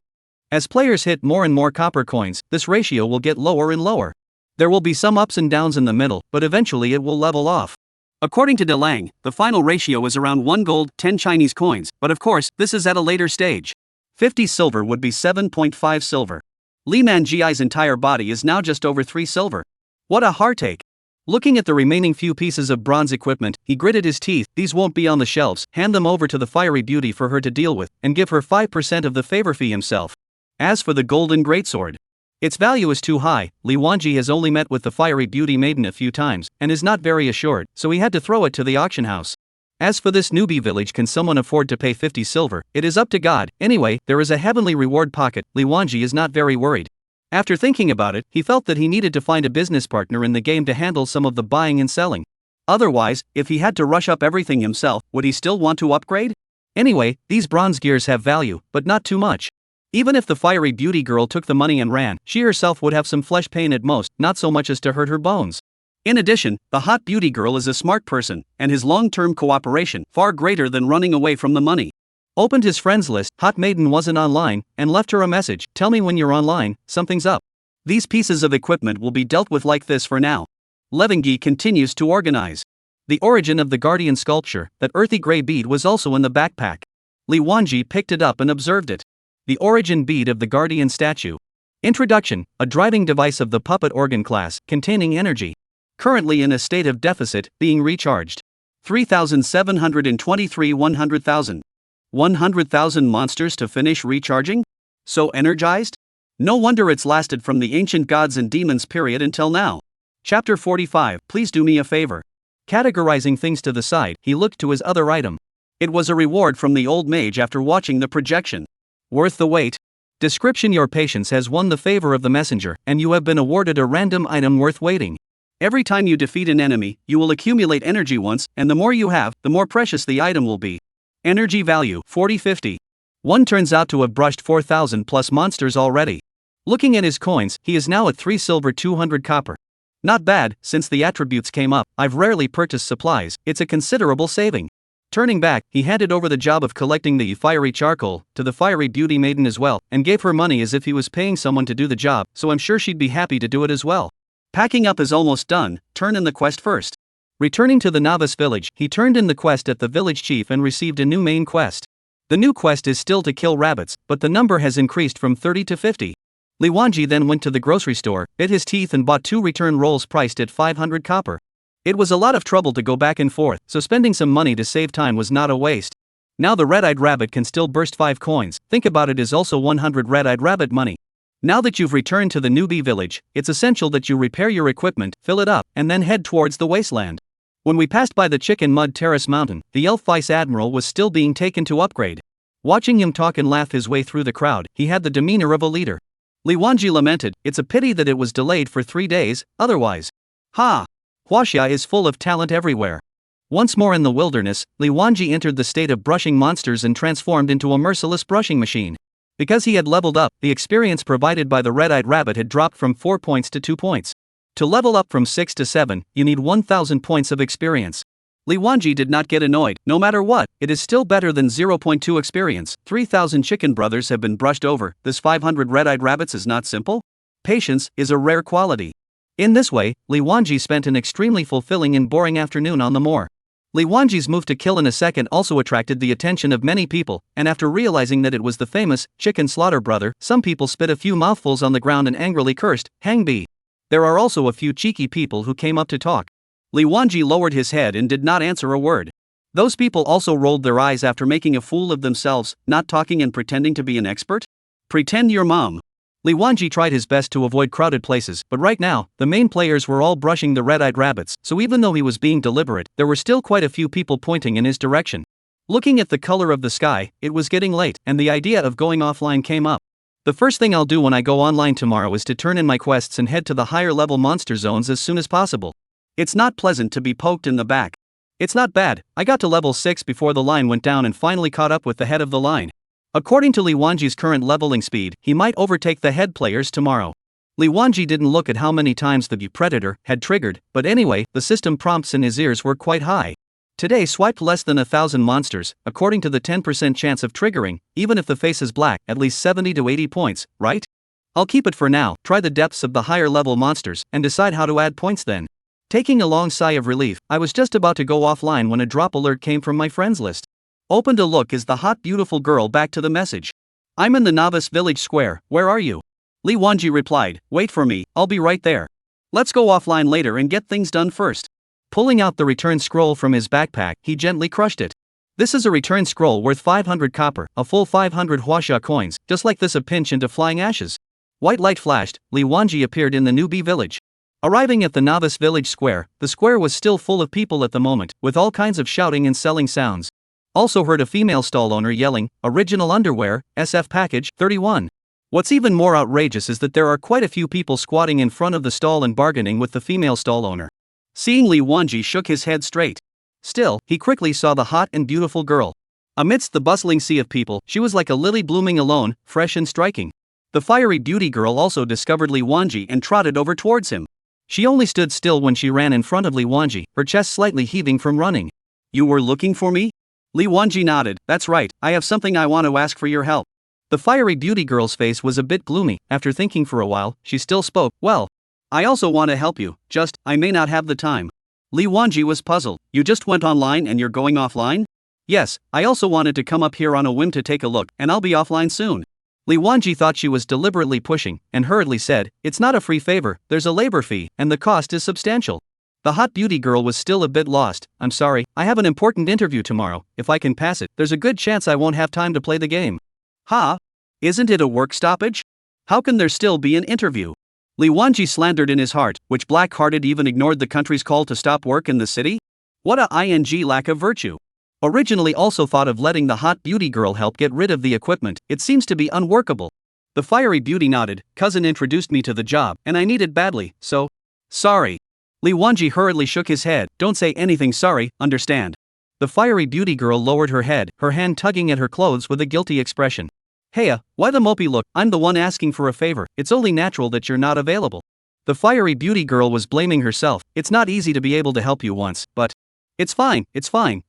As players hit more and more copper coins, this ratio will get lower and lower. There will be some ups and downs in the middle, but eventually it will level off. According to Dalong, the final ratio is around 1 gold, 10 Chinese coins, but of course, this is at a later stage. 50 silver would be 7.5 silver. Li Manjiai's entire body is now just over 3 silver. What a heartache. Looking at the remaining few pieces of bronze equipment, he gritted his teeth. These won't be on the shelves. Hand them over to the fiery beauty for her to deal with, and give her 5% of the favor fee himself. As for the golden greatsword, its value is too high. Li Wanji has only met with the fiery beauty maiden a few times, and is not very assured, so he had to throw it to the auction house. As for this newbie village, can someone afford to pay 50 silver? It is up to God. Anyway, there is a heavenly reward pocket. Li Wanji is not very worried. After thinking about it, he felt that he needed to find a business partner in the game to handle some of the buying and selling. Otherwise, if he had to rush up everything himself, would he still want to upgrade? Anyway, these bronze gears have value, but not too much. Even if the fiery beauty girl took the money and ran, she herself would have some flesh pain at most, not so much as to hurt her bones. In addition, the hot beauty girl is a smart person, and his long-term cooperation far greater than running away from the money. Opened his friends list, hot maiden wasn't online, and left her a message, tell me when you're online, something's up. These pieces of equipment will be dealt with like this for now. Levengi continues to organize. The origin of the guardian sculpture, that earthy gray bead was also in the backpack. Li Wanji picked it up and observed it. The origin bead of the guardian statue. Introduction, a driving device of the puppet organ class, containing energy. Currently in a state of deficit, being recharged. 3,723 100,000. 100,000 monsters to finish recharging? So energized? No wonder it's lasted from the ancient gods and demons period until now. Chapter 45, please do me a favor. Categorizing things to the side, he looked to his other item. It was a reward from the old mage after watching the projection. Worth the wait. Description: your patience has won the favor of the messenger, and you have been awarded a random item worth waiting. Every time you defeat an enemy, you will accumulate energy once, and the more you have, the more precious the item will be. Energy value 40-50. One turns out to have brushed 4,000 plus monsters already. Looking at his coins, he is now at 3 silver 200 copper. Not bad, since the attributes came up. I've rarely purchased supplies, it's a considerable saving. Turning back, he handed over the job of collecting the fiery charcoal to the fiery beauty maiden as well, and gave her money as if he was paying someone to do the job, so I'm sure she'd be happy to do it as well. Packing up is almost done, turn in the quest first. Returning to the novice village, he turned in the quest at the village chief and received a new main quest. The new quest is still to kill rabbits, but the number has increased from 30 to 50. Li Wanji then went to the grocery store, bit his teeth and bought 2 return rolls priced at 500 copper. It was a lot of trouble to go back and forth, so spending some money to save time was not a waste. Now the red-eyed rabbit can still burst 5 coins, think about it as also 100 red-eyed rabbit money. Now that you've returned to the newbie village, it's essential that you repair your equipment, fill it up, and then head towards the wasteland. When we passed by the Chicken Mud Terrace Mountain, the elf vice admiral was still being taken to upgrade. Watching him talk and laugh his way through the crowd, he had the demeanor of a leader. Li Wanji lamented, it's a pity that it was delayed for 3 days, otherwise. Ha! Huaxia is full of talent everywhere. Once more in the wilderness, Li Wanji entered the state of brushing monsters and transformed into a merciless brushing machine. Because he had leveled up, the experience provided by the red-eyed rabbit had dropped from 4 points to 2 points. To level up from 6 to 7, you need 1,000 points of experience. Li Wanji did not get annoyed, no matter what, it is still better than 0.2 experience. 3,000 chicken brothers have been brushed over, this 500 red-eyed rabbits is not simple? Patience is a rare quality. In this way, Li Wanji spent an extremely fulfilling and boring afternoon on the moor. Li Wanji's move to kill in a second also attracted the attention of many people, and after realizing that it was the famous chicken slaughter brother, some people spit a few mouthfuls on the ground and angrily cursed, "Hangbi." There are also a few cheeky people who came up to talk. Li Wanji lowered his head and did not answer a word. Those people also rolled their eyes after making a fool of themselves, not talking and pretending to be an expert? Pretend your mom. Li Wanji tried his best to avoid crowded places, but right now, the main players were all brushing the red-eyed rabbits, so even though he was being deliberate, there were still quite a few people pointing in his direction. Looking at the color of the sky, it was getting late, and the idea of going offline came up. The first thing I'll do when I go online tomorrow is to turn in my quests and head to the higher level monster zones as soon as possible. It's not pleasant to be poked in the back. It's not bad, I got to level 6 before the line went down and finally caught up with the head of the line. According to Li Wanji's current leveling speed, he might overtake the head players tomorrow. Li Wanji didn't look at how many times the predator had triggered, but anyway, the system prompts in his ears were quite high. Today swiped less than 1,000 monsters, according to the 10% chance of triggering, even if the face is black, at least 70 to 80 points, right? I'll keep it for now, try the depths of the higher level monsters, and decide how to add points then. Taking a long sigh of relief, I was just about to go offline when a drop alert came from my friends list. Opened a look is the hot beautiful girl back to the message. I'm in the novice village square, where are you? Li Wanji replied, wait for me, I'll be right there. Let's go offline later and get things done first. Pulling out the return scroll from his backpack, he gently crushed it. This is a return scroll worth 500 copper, a full 500 huaxia coins, just like this a pinch into flying ashes. White light flashed, Li Wanji appeared in the newbie village. Arriving at the novice village square, the square was still full of people at the moment, with all kinds of shouting and selling sounds. Also heard a female stall owner yelling, original underwear, SF package, 31. What's even more outrageous is that there are quite a few people squatting in front of the stall and bargaining with the female stall owner. Seeing Li Wanji shook his head straight. Still, he quickly saw the hot and beautiful girl. Amidst the bustling sea of people, she was like a lily blooming alone, fresh and striking. The fiery beauty girl also discovered Li Wanji and trotted over towards him. She only stood still when she ran in front of Li Wanji, her chest slightly heaving from running. You were looking for me? Li Wanji nodded, that's right, I have something I want to ask for your help. The fiery beauty girl's face was a bit gloomy. After thinking for a while, she still spoke, well, I also want to help you, just, I may not have the time. Li Wanji was puzzled, you just went online and you're going offline? Yes, I also wanted to come up here on a whim to take a look, and I'll be offline soon. Li Wanji thought she was deliberately pushing, and hurriedly said, it's not a free favor, there's a labor fee, and the cost is substantial. The hot beauty girl was still a bit lost. I'm sorry, I have an important interview tomorrow, if I can pass it, there's a good chance I won't have time to play the game. Ha? Isn't it a work stoppage? How can there still be an interview? Li Wanji slandered in his heart, which black-hearted even ignored the country's call to stop work in the city? What a lack of virtue. Originally also thought of letting the hot beauty girl help get rid of the equipment, it seems to be unworkable. The fiery beauty nodded, cousin introduced me to the job, and I need it badly, so. Sorry. Li Wanji hurriedly shook his head. Don't say anything sorry, understand? The fiery beauty girl lowered her head, her hand tugging at her clothes with a guilty expression. Heya, why the mopey look? I'm the one asking for a favor, it's only natural that you're not available. The fiery beauty girl was blaming herself. It's not easy to be able to help you once, but... It's fine,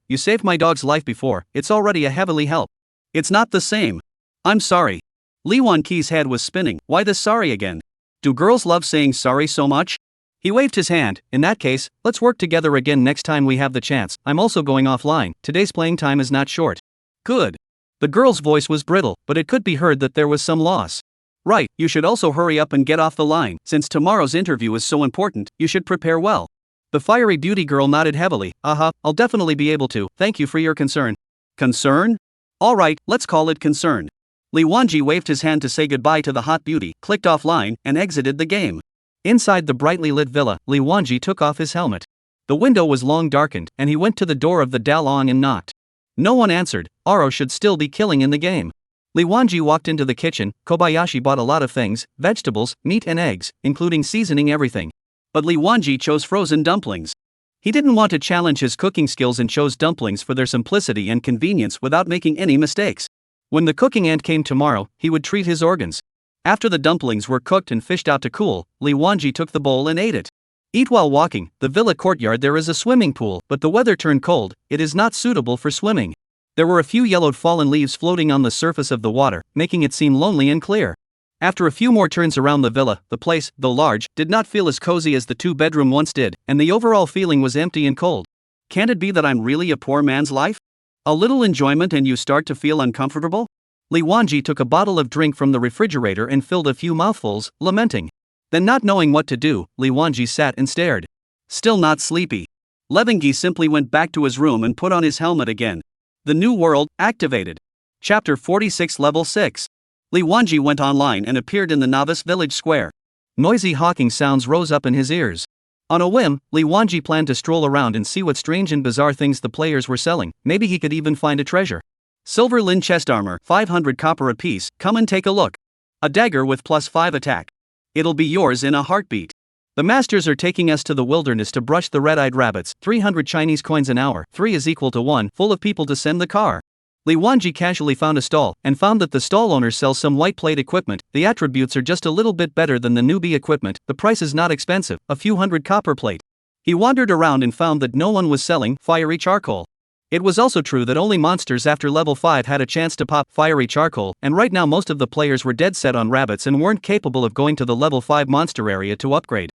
you saved my dog's life before, it's already a heavily help. It's not the same. I'm sorry. Li Wanqi's head was spinning. Why this sorry again? Do girls love saying sorry so much? He waved his hand. In that case, let's work together again next time we have the chance. I'm also going offline, today's playing time is not short. Good. The girl's voice was brittle, but it could be heard that there was some loss. Right, you should also hurry up and get off the line. Since tomorrow's interview is so important, you should prepare well. The fiery beauty girl nodded heavily. I'll definitely be able to, thank you for your concern. Concern? Alright, let's call it concern. Li Wanji waved his hand to say goodbye to the hot beauty, clicked offline, and exited the game. Inside the brightly lit villa, Li Wanji took off his helmet. The window was long darkened, and he went to the door of the Dalong and knocked. No one answered. Aro should still be killing in the game. Li Wanji walked into the kitchen. Kobayashi bought a lot of things, vegetables, meat and eggs, including seasoning everything. But Li Wanji chose frozen dumplings. He didn't want to challenge his cooking skills and chose dumplings for their simplicity and convenience without making any mistakes. When the cooking ant came tomorrow, he would treat his organs. After the dumplings were cooked and fished out to cool, Li Wanji took the bowl and ate it. Eat while walking. The villa courtyard there is a swimming pool, but the weather turned cold, it is not suitable for swimming. There were a few yellowed fallen leaves floating on the surface of the water, making it seem lonely and clear. After a few more turns around the villa, the place, though large, did not feel as cozy as the two-bedroom once did, and the overall feeling was empty and cold. Can't it be that I'm really a poor man's life? A little enjoyment and you start to feel uncomfortable? Li Wanji took a bottle of drink from the refrigerator and filled a few mouthfuls, lamenting. Then not knowing what to do, Li Wanji sat and stared. Still not sleepy. Levengi simply went back to his room and put on his helmet again. The new world, activated. Chapter 46 Level 6. Li Wanji went online and appeared in the novice village square. Noisy hawking sounds rose up in his ears. On a whim, Li Wanji planned to stroll around and see what strange and bizarre things the players were selling. Maybe he could even find a treasure. Silver Lin chest armor, 500 copper apiece, come and take a look. A dagger with +5 attack. It'll be yours in a heartbeat. The masters are taking us to the wilderness to brush the red-eyed rabbits, 300 Chinese coins an hour, 3 is equal to 1, full of people to send the car. Li Wanji casually found a stall, and found that the stall owner sells some white plate equipment. The attributes are just a little bit better than the newbie equipment, the price is not expensive, a few hundred copper plate. He wandered around and found that no one was selling fiery charcoal. It was also true that only monsters after level 5 had a chance to pop fiery charcoal, and right now most of the players were dead set on rabbits and weren't capable of going to the level 5 monster area to upgrade.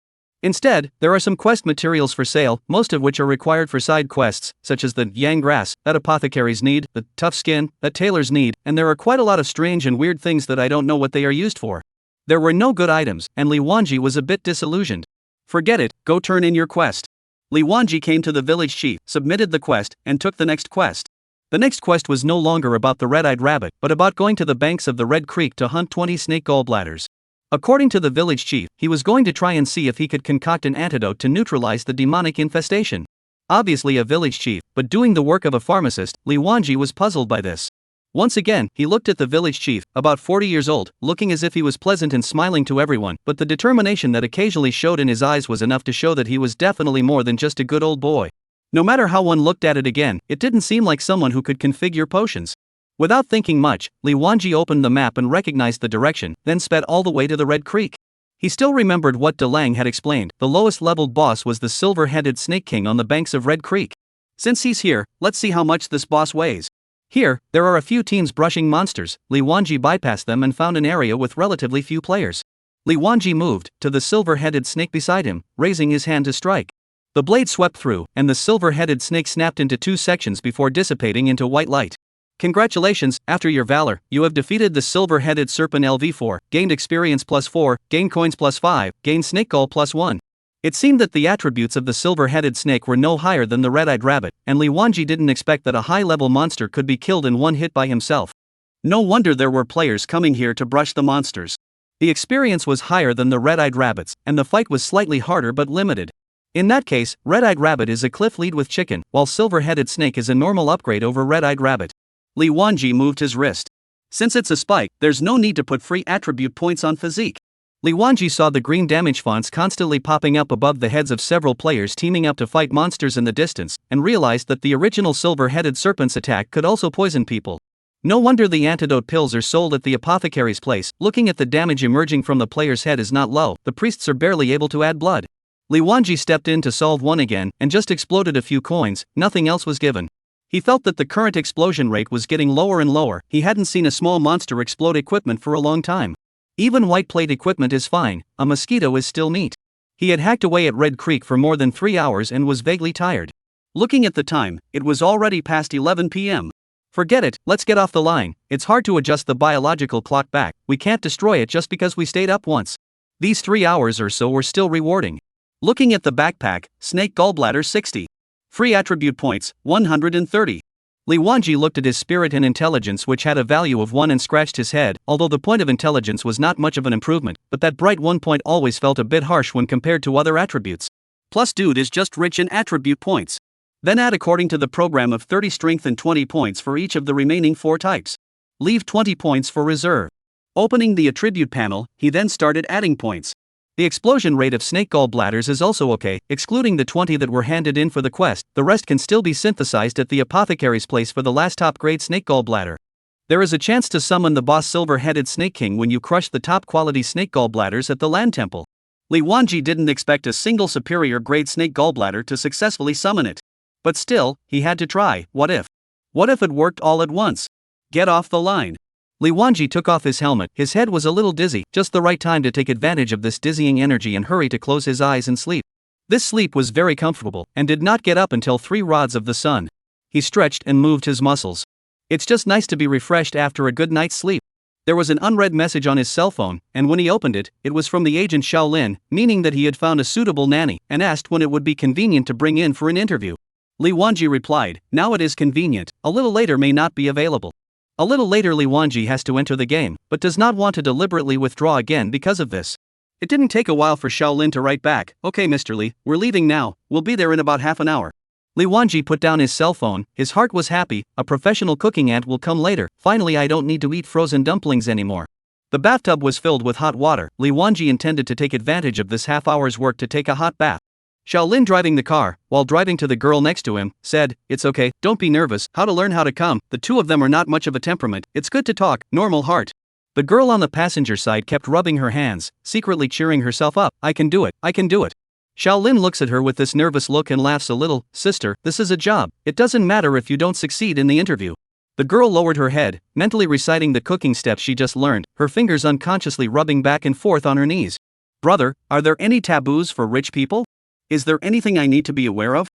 Instead, there are some quest materials for sale, most of which are required for side quests, such as the yang grass that apothecaries need, the tough skin that tailors need, and there are quite a lot of strange and weird things that I don't know what they are used for. There were no good items, and Li Wanji was a bit disillusioned. Forget it, go turn in your quest. Li Wanji came to the village chief, submitted the quest, and took the next quest. The next quest was no longer about the red-eyed rabbit, but about going to the banks of the Red Creek to hunt 20 snake gallbladders. According to the village chief, he was going to try and see if he could concoct an antidote to neutralize the demonic infestation. Obviously a village chief, but doing the work of a pharmacist, Li Wanji was puzzled by this. Once again, he looked at the village chief, about 40 years old, looking as if he was pleasant and smiling to everyone, but the determination that occasionally showed in his eyes was enough to show that he was definitely more than just a good old boy. No matter how one looked at it again, it didn't seem like someone who could configure potions. Without thinking much, Li Wanji opened the map and recognized the direction, then sped all the way to the Red Creek. He still remembered what Dalong had explained. The lowest leveled boss was the silver-headed Snake King on the banks of Red Creek. Since he's here, let's see how much this boss weighs. Here, there are a few teams brushing monsters. Li Wanji bypassed them and found an area with relatively few players. Li Wanji moved to the silver-headed snake beside him, raising his hand to strike. The blade swept through, and the silver-headed snake snapped into 2 sections before dissipating into white light. Congratulations, after your valor, you have defeated the silver-headed serpent LV4, gained experience +4, gained coins +5, gained snake gall +1. It seemed that the attributes of the silver-headed snake were no higher than the red-eyed rabbit, and Li Wanji didn't expect that a high-level monster could be killed in one hit by himself. No wonder there were players coming here to brush the monsters. The experience was higher than the red-eyed rabbits, and the fight was slightly harder but limited. In that case, red-eyed rabbit is a cliff lead with chicken, while silver-headed snake is a normal upgrade over red-eyed rabbit. Li Wanji moved his wrist. Since it's a spike, there's no need to put free attribute points on physique. Li Wanji saw the green damage fonts constantly popping up above the heads of several players teaming up to fight monsters in the distance, and realized that the original silver-headed serpent's attack could also poison people. No wonder the antidote pills are sold at the apothecary's place. Looking at the damage emerging from the player's head is not low, the priests are barely able to add blood. Li Wanji stepped in to solve one again, and just exploded a few coins, nothing else was given. He felt that the current explosion rate was getting lower and lower. He hadn't seen a small monster explode equipment for a long time. Even white plate equipment is fine, a mosquito is still neat. He had hacked away at Red Creek for more than 3 hours and was vaguely tired. Looking at the time, it was already past 11 p.m. Forget it, let's get off the line. It's hard to adjust the biological clock back. We can't destroy it just because we stayed up once. These 3 hours or so were still rewarding. Looking at the backpack, snake gallbladder 60. Free attribute points, 130. Li Wanji looked at his spirit and intelligence, which had a value of 1, and scratched his head. Although the point of intelligence was not much of an improvement, but that bright 1 point always felt a bit harsh when compared to other attributes. Plus dude is just rich in attribute points. Then add according to the program of 30 strength and 20 points for each of the remaining 4 types. Leave 20 points for reserve. Opening the attribute panel, he then started adding points. The explosion rate of snake gallbladders is also okay, excluding the 20 that were handed in for the quest. The rest can still be synthesized at the apothecary's place for the last top grade snake gallbladder. There is a chance to summon the boss silver-headed snake king when you crush the top quality snake gallbladders at the land temple. Li Wanji didn't expect a single superior grade snake gallbladder to successfully summon it. But still, he had to try. What if? What if it worked all at once? Get off the line. Li Wanji took off his helmet. His head was a little dizzy, just the right time to take advantage of this dizzying energy and hurry to close his eyes and sleep. This sleep was very comfortable, and did not get up until 3 rods of the sun. He stretched and moved his muscles. It's just nice to be refreshed after a good night's sleep. There was an unread message on his cell phone, and when he opened it, it was from the agent Shaolin, meaning that he had found a suitable nanny, and asked when it would be convenient to bring in for an interview. Li Wanji replied, "Now it is convenient, a little later may not be available." A little later Li Wanji has to enter the game, but does not want to deliberately withdraw again because of this. It didn't take a while for Shaolin to write back, "Okay Mr. Li, we're leaving now, we'll be there in about half an hour." Li Wanji put down his cell phone. His heart was happy. A professional cooking aunt will come later. Finally I don't need to eat frozen dumplings anymore. The bathtub was filled with hot water. Li Wanji intended to take advantage of this half hour's work to take a hot bath. Shaolin, driving the car, while driving to the girl next to him, said, "It's okay, don't be nervous, how to learn how to come, the two of them are not much of a temperament, it's good to talk, normal heart." The girl on the passenger side kept rubbing her hands, secretly cheering herself up, "I can do it, I can do it." Shaolin looks at her with this nervous look and laughs a little, "Sister, this is a job, it doesn't matter if you don't succeed in the interview." The girl lowered her head, mentally reciting the cooking steps she just learned, her fingers unconsciously rubbing back and forth on her knees. "Brother, are there any taboos for rich people? Is there anything I need to be aware of?"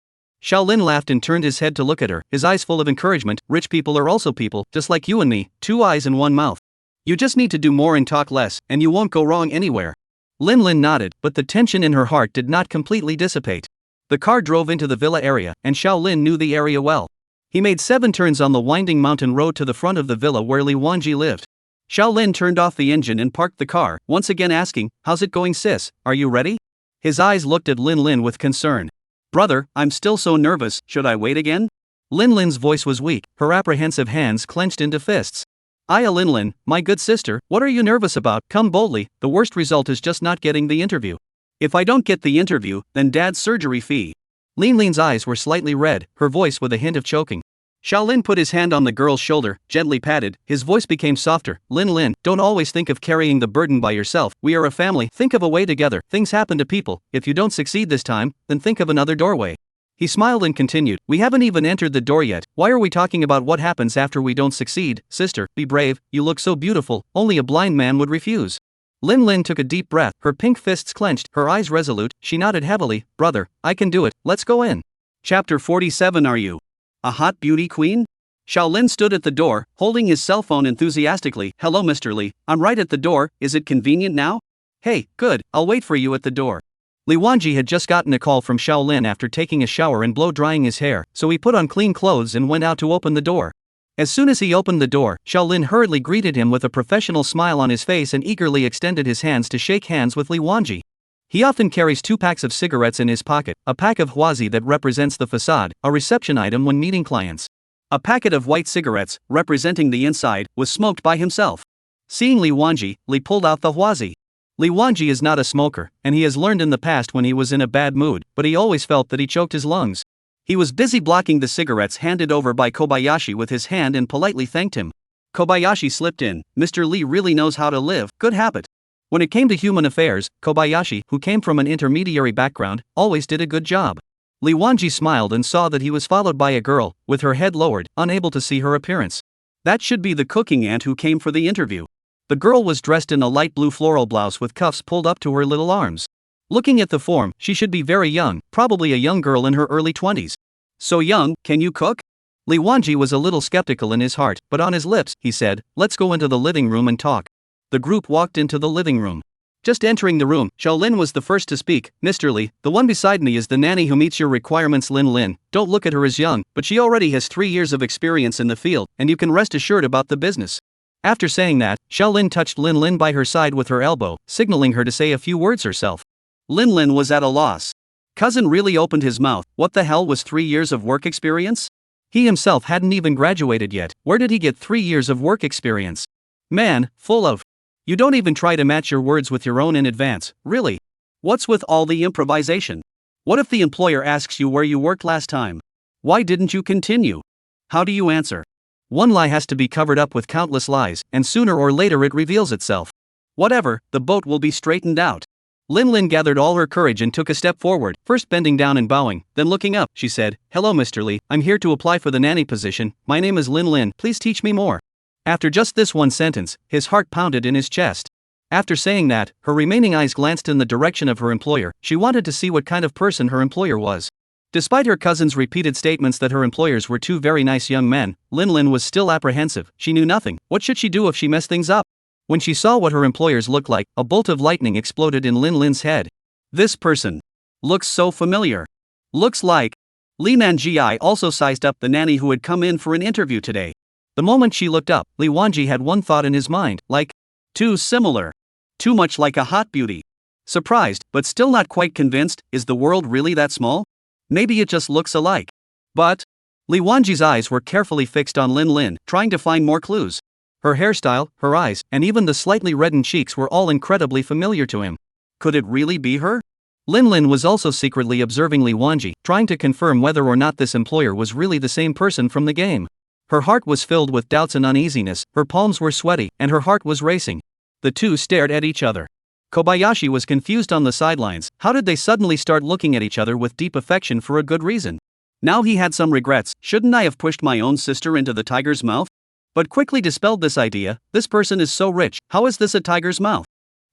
Shaolin laughed and turned his head to look at her, his eyes full of encouragement. "Rich people are also people, just like you and me, 2 eyes and 1 mouth. You just need to do more and talk less, and you won't go wrong anywhere." Lin Lin nodded, but the tension in her heart did not completely dissipate. The car drove into the villa area, and Shaolin knew the area well. He made 7 turns on the winding mountain road to the front of the villa where Li Wanji lived. Shaolin turned off the engine and parked the car, once again asking, "How's it going sis, are you ready?" His eyes looked at Lin Lin with concern. "Brother, I'm still so nervous, should I wait again?" Lin Lin's voice was weak, her apprehensive hands clenched into fists. "Aya Lin Lin, my good sister, what are you nervous about? Come boldly, the worst result is just not getting the interview. If I don't get the interview, then dad's surgery fee." Lin Lin's eyes were slightly red, her voice with a hint of choking. Shaolin put his hand on the girl's shoulder, gently patted, his voice became softer. "Lin Lin, don't always think of carrying the burden by yourself, we are a family, think of a way together, things happen to people, if you don't succeed this time, then think of another doorway." He smiled and continued, "We haven't even entered the door yet, why are we talking about what happens after we don't succeed? Sister, be brave, you look so beautiful, only a blind man would refuse." Lin Lin took a deep breath, her pink fists clenched, her eyes resolute, she nodded heavily. "Brother, I can do it, let's go in." Chapter 47. Are you a hot beauty queen? Shaolin stood at the door, holding his cell phone enthusiastically. "Hello Mr. Li, I'm right at the door, is it convenient now?" "Hey, good, I'll wait for you at the door." Li Wanji had just gotten a call from Shaolin after taking a shower and blow-drying his hair, so he put on clean clothes and went out to open the door. As soon as he opened the door, Shaolin hurriedly greeted him with a professional smile on his face and eagerly extended his hands to shake hands with Li Wanji. He often carries 2 packs of cigarettes in his pocket, a pack of huazi that represents the facade, a reception item when meeting clients. A packet of white cigarettes, representing the inside, was smoked by himself. Seeing Li Wanji, Li pulled out the huazi. Li Wanji is not a smoker, and he has learned in the past when he was in a bad mood, but he always felt that he choked his lungs. He was busy blocking the cigarettes handed over by Kobayashi with his hand and politely thanked him. Kobayashi slipped in. Mr. Lee really knows how to live, good habit. When it came to human affairs, Kobayashi, who came from an intermediary background, always did a good job. Li Wanji smiled and saw that he was followed by a girl, with her head lowered, unable to see her appearance. That should be the cooking aunt who came for the interview. The girl was dressed in a light blue floral blouse with cuffs pulled up to her little arms. Looking at the form, she should be very young, probably a young girl in her early 20s. So young, can you cook? Li Wanji was a little skeptical in his heart, but on his lips, he said, let's go into the living room and talk. The group walked into the living room. Just entering the room, Xiaolin was the first to speak. Mr. Lee, the one beside me is the nanny who meets your requirements. Lin. Don't look at her as young, but she already has 3 years of experience in the field, and you can rest assured about the business. After saying that, Xiaolin touched Lin by her side with her elbow, signaling her to say a few words herself. Lin was at a loss. Cousin really opened his mouth. What the hell was 3 years of work experience? He himself hadn't even graduated yet. Where did he get 3 years of work experience? Man, full of. You don't even try to match your words with your own in advance, really. What's with all the improvisation? What if the employer asks you where you worked last time? Why didn't you continue? How do you answer? One lie has to be covered up with countless lies, and sooner or later it reveals itself. Whatever, the boat will be straightened out. Lin gathered all her courage and took a step forward, first bending down and bowing, then looking up. She said, "Hello Mr. Lee, I'm here to apply for the nanny position. My name is Lin, please teach me more." After just this one sentence, his heart pounded in his chest. After saying that, her remaining eyes glanced in the direction of her employer. She wanted to see what kind of person her employer was. Despite her cousin's repeated statements that her employers were two very nice young men, Lin was still apprehensive. She knew nothing. What should she do if she messed things up? When she saw what her employers looked like, a bolt of lightning exploded in Lin's head. This person looks so familiar. Looks like Li Manji also sized up the nanny who had come in for an interview today. The moment she looked up, Li Wanji had one thought in his mind, like, too similar. Too much like a hot beauty. Surprised, but still not quite convinced, is the world really that small? Maybe it just looks alike. But Li Wanji's eyes were carefully fixed on Lin, trying to find more clues. Her hairstyle, her eyes, and even the slightly reddened cheeks were all incredibly familiar to him. Could it really be her? Lin was also secretly observing Li Wanji, trying to confirm whether or not this employer was really the same person from the game. Her heart was filled with doubts and uneasiness, her palms were sweaty, and her heart was racing. The two stared at each other. Kobayashi was confused on the sidelines. How did they suddenly start looking at each other with deep affection for a good reason? Now he had some regrets. Shouldn't I have pushed my own sister into the tiger's mouth? But quickly dispelled this idea. This person is so rich, how is this a tiger's mouth?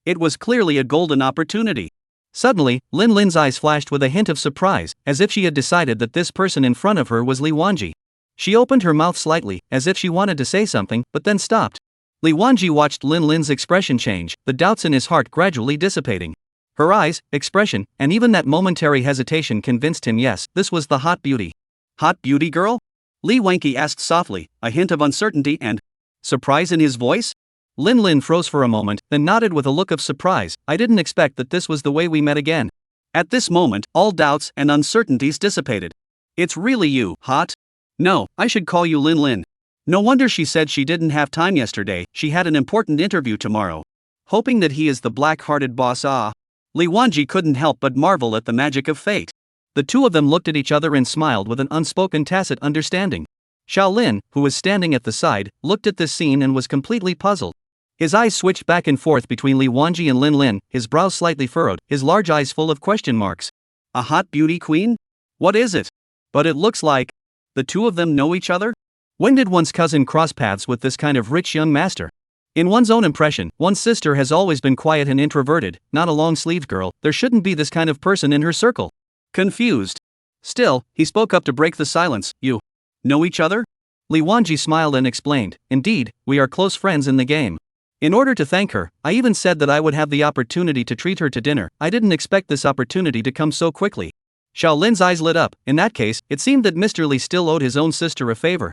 It was clearly a golden opportunity. Suddenly, Lin's eyes flashed with a hint of surprise, as if she had decided that this person in front of her was Li Wanji. She opened her mouth slightly, as if she wanted to say something, but then stopped. Li Wanji watched Lin's expression change, the doubts in his heart gradually dissipating. Her eyes, expression, and even that momentary hesitation convinced him yes, this was the hot beauty. Hot beauty girl? Li Wanji asked softly, a hint of uncertainty and surprise in his voice. Lin froze for a moment, then nodded with a look of surprise. I didn't expect that this was the way we met again. At this moment, all doubts and uncertainties dissipated. It's really you, hot? No, I should call you Lin. No wonder she said she didn't have time yesterday, she had an important interview tomorrow. Hoping that he is the black-hearted boss. Li Wanji couldn't help but marvel at the magic of fate. The two of them looked at each other and smiled with an unspoken tacit understanding. Xiaolin, who was standing at the side, looked at this scene and was completely puzzled. His eyes switched back and forth between Li Wanji and Lin, his brows slightly furrowed, his large eyes full of question marks. A hot beauty queen? What is it? But it looks like the two of them know each other? When did one's cousin cross paths with this kind of rich young master? In one's own impression, one's sister has always been quiet and introverted, not a long-sleeved girl. There shouldn't be this kind of person in her circle. Confused. Still, he spoke up to break the silence. You know each other? Li Wanji smiled and explained, indeed, we are close friends in the game. In order to thank her, I even said that I would have the opportunity to treat her to dinner. I didn't expect this opportunity to come so quickly. Xiaolin's eyes lit up. In that case, it seemed that Mr. Li still owed his own sister a favor.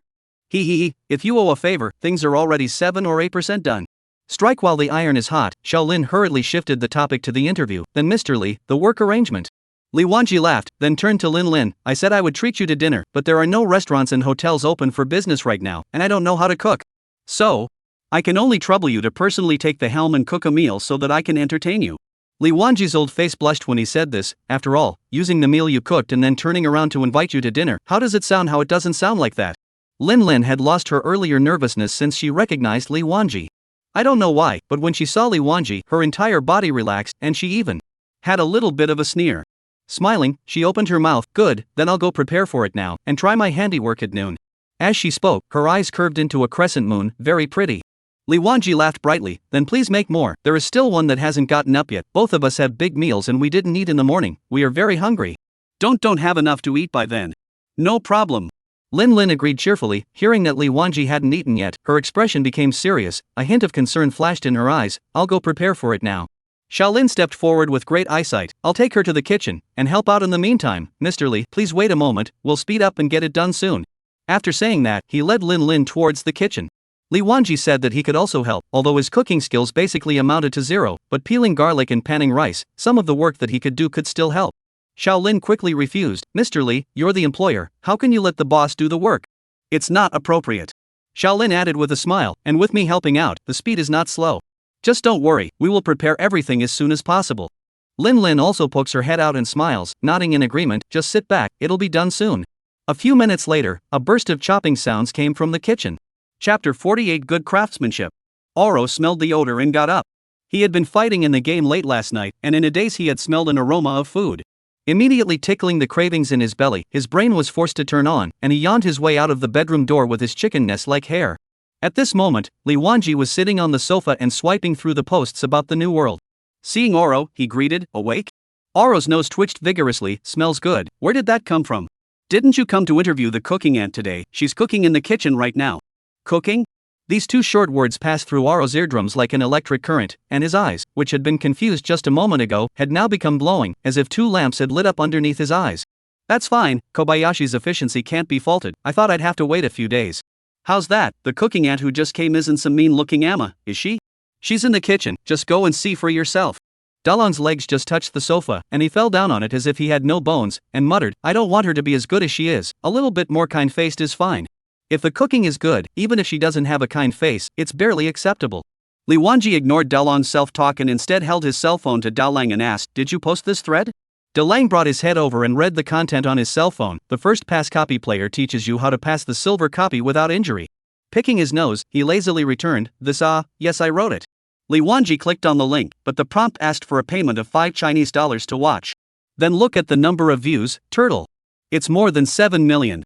If you owe a favor, things are already 7 or 8% done. Strike while the iron is hot. Xiaolin hurriedly shifted the topic to the interview. Then Mr. Li, the work arrangement. Li Wanji laughed, then turned to Lin. I said I would treat you to dinner, but there are no restaurants and hotels open for business right now, and I don't know how to cook. So, I can only trouble you to personally take the helm and cook a meal so that I can entertain you. Li Wanji's old face blushed when he said this. After all, using the meal you cooked and then turning around to invite you to dinner, how does it sound? How it doesn't sound like that. Lin Lin had lost her earlier nervousness since she recognized Li Wanji. I don't know why, but when she saw Li Wanji, her entire body relaxed and she even had a little bit of a sneer. Smiling, she opened her mouth. Good, then I'll go prepare for it now and try my handiwork at noon. As she spoke, her eyes curved into a crescent moon. Very pretty. Li Wanji laughed brightly. Then please make more. There is still one that hasn't gotten up yet. Both of us have big meals and we didn't eat in the morning. We are very hungry. Don't have enough to eat by then. No problem. Lin Lin agreed cheerfully. Hearing that Li Wanji hadn't eaten yet, her expression became serious. A hint of concern flashed in her eyes. I'll go prepare for it now. Xiaolin stepped forward with great eyesight. I'll take her to the kitchen and help out in the meantime. Mr. Li, please wait a moment. We'll speed up and get it done soon. After saying that, he led Lin Lin towards the kitchen. Li Wanji said that he could also help, although his cooking skills basically amounted to zero, but peeling garlic and panning rice, some of the work that he could do could still help. Xiaolin quickly refused. Mr. Li, you're the employer, how can you let the boss do the work? It's not appropriate. Xiaolin added with a smile, and with me helping out, the speed is not slow. Just don't worry, we will prepare everything as soon as possible. Lin Lin also pokes her head out and smiles, nodding in agreement. Just sit back, it'll be done soon. A few minutes later, a burst of chopping sounds came from the kitchen. Chapter 48 Good Craftsmanship. Oro smelled the odor and got up. He had been fighting in the game late last night, and in a daze he had smelled an aroma of food. Immediately tickling the cravings in his belly, his brain was forced to turn on, and he yawned his way out of the bedroom door with his chicken nest-like hair. At this moment, Li Wanji was sitting on the sofa and swiping through the posts about the new world. Seeing Oro, he greeted, awake? Oro's nose twitched vigorously. Smells good. Where did that come from? Didn't you come to interview the cooking aunt today? She's cooking in the kitchen right now. Cooking? These two short words passed through Oro's eardrums like an electric current, and his eyes, which had been confused just a moment ago, had now become glowing, as if two lamps had lit up underneath his eyes. That's fine, Kobayashi's efficiency can't be faulted. I thought I'd have to wait a few days. How's that? The cooking aunt who just came isn't some mean-looking Amma, is she? She's in the kitchen, just go and see for yourself. Dalong's legs just touched the sofa, and he fell down on it as if he had no bones, and muttered, I don't want her to be as good as she is, a little bit more kind-faced is fine. If the cooking is good, even if she doesn't have a kind face, it's barely acceptable. Li Wanji ignored Dalong's self-talk and instead held his cell phone to Dalong and asked, Did you post this thread? Dalong brought his head over and read the content on his cell phone. The first pass copy player teaches you how to pass the silver copy without injury. Picking his nose, he lazily returned, yes I wrote it. Li Wanji clicked on the link, but the prompt asked for a payment of $5 Chinese to watch. Then look at the number of views, turtle. It's more than 7 million.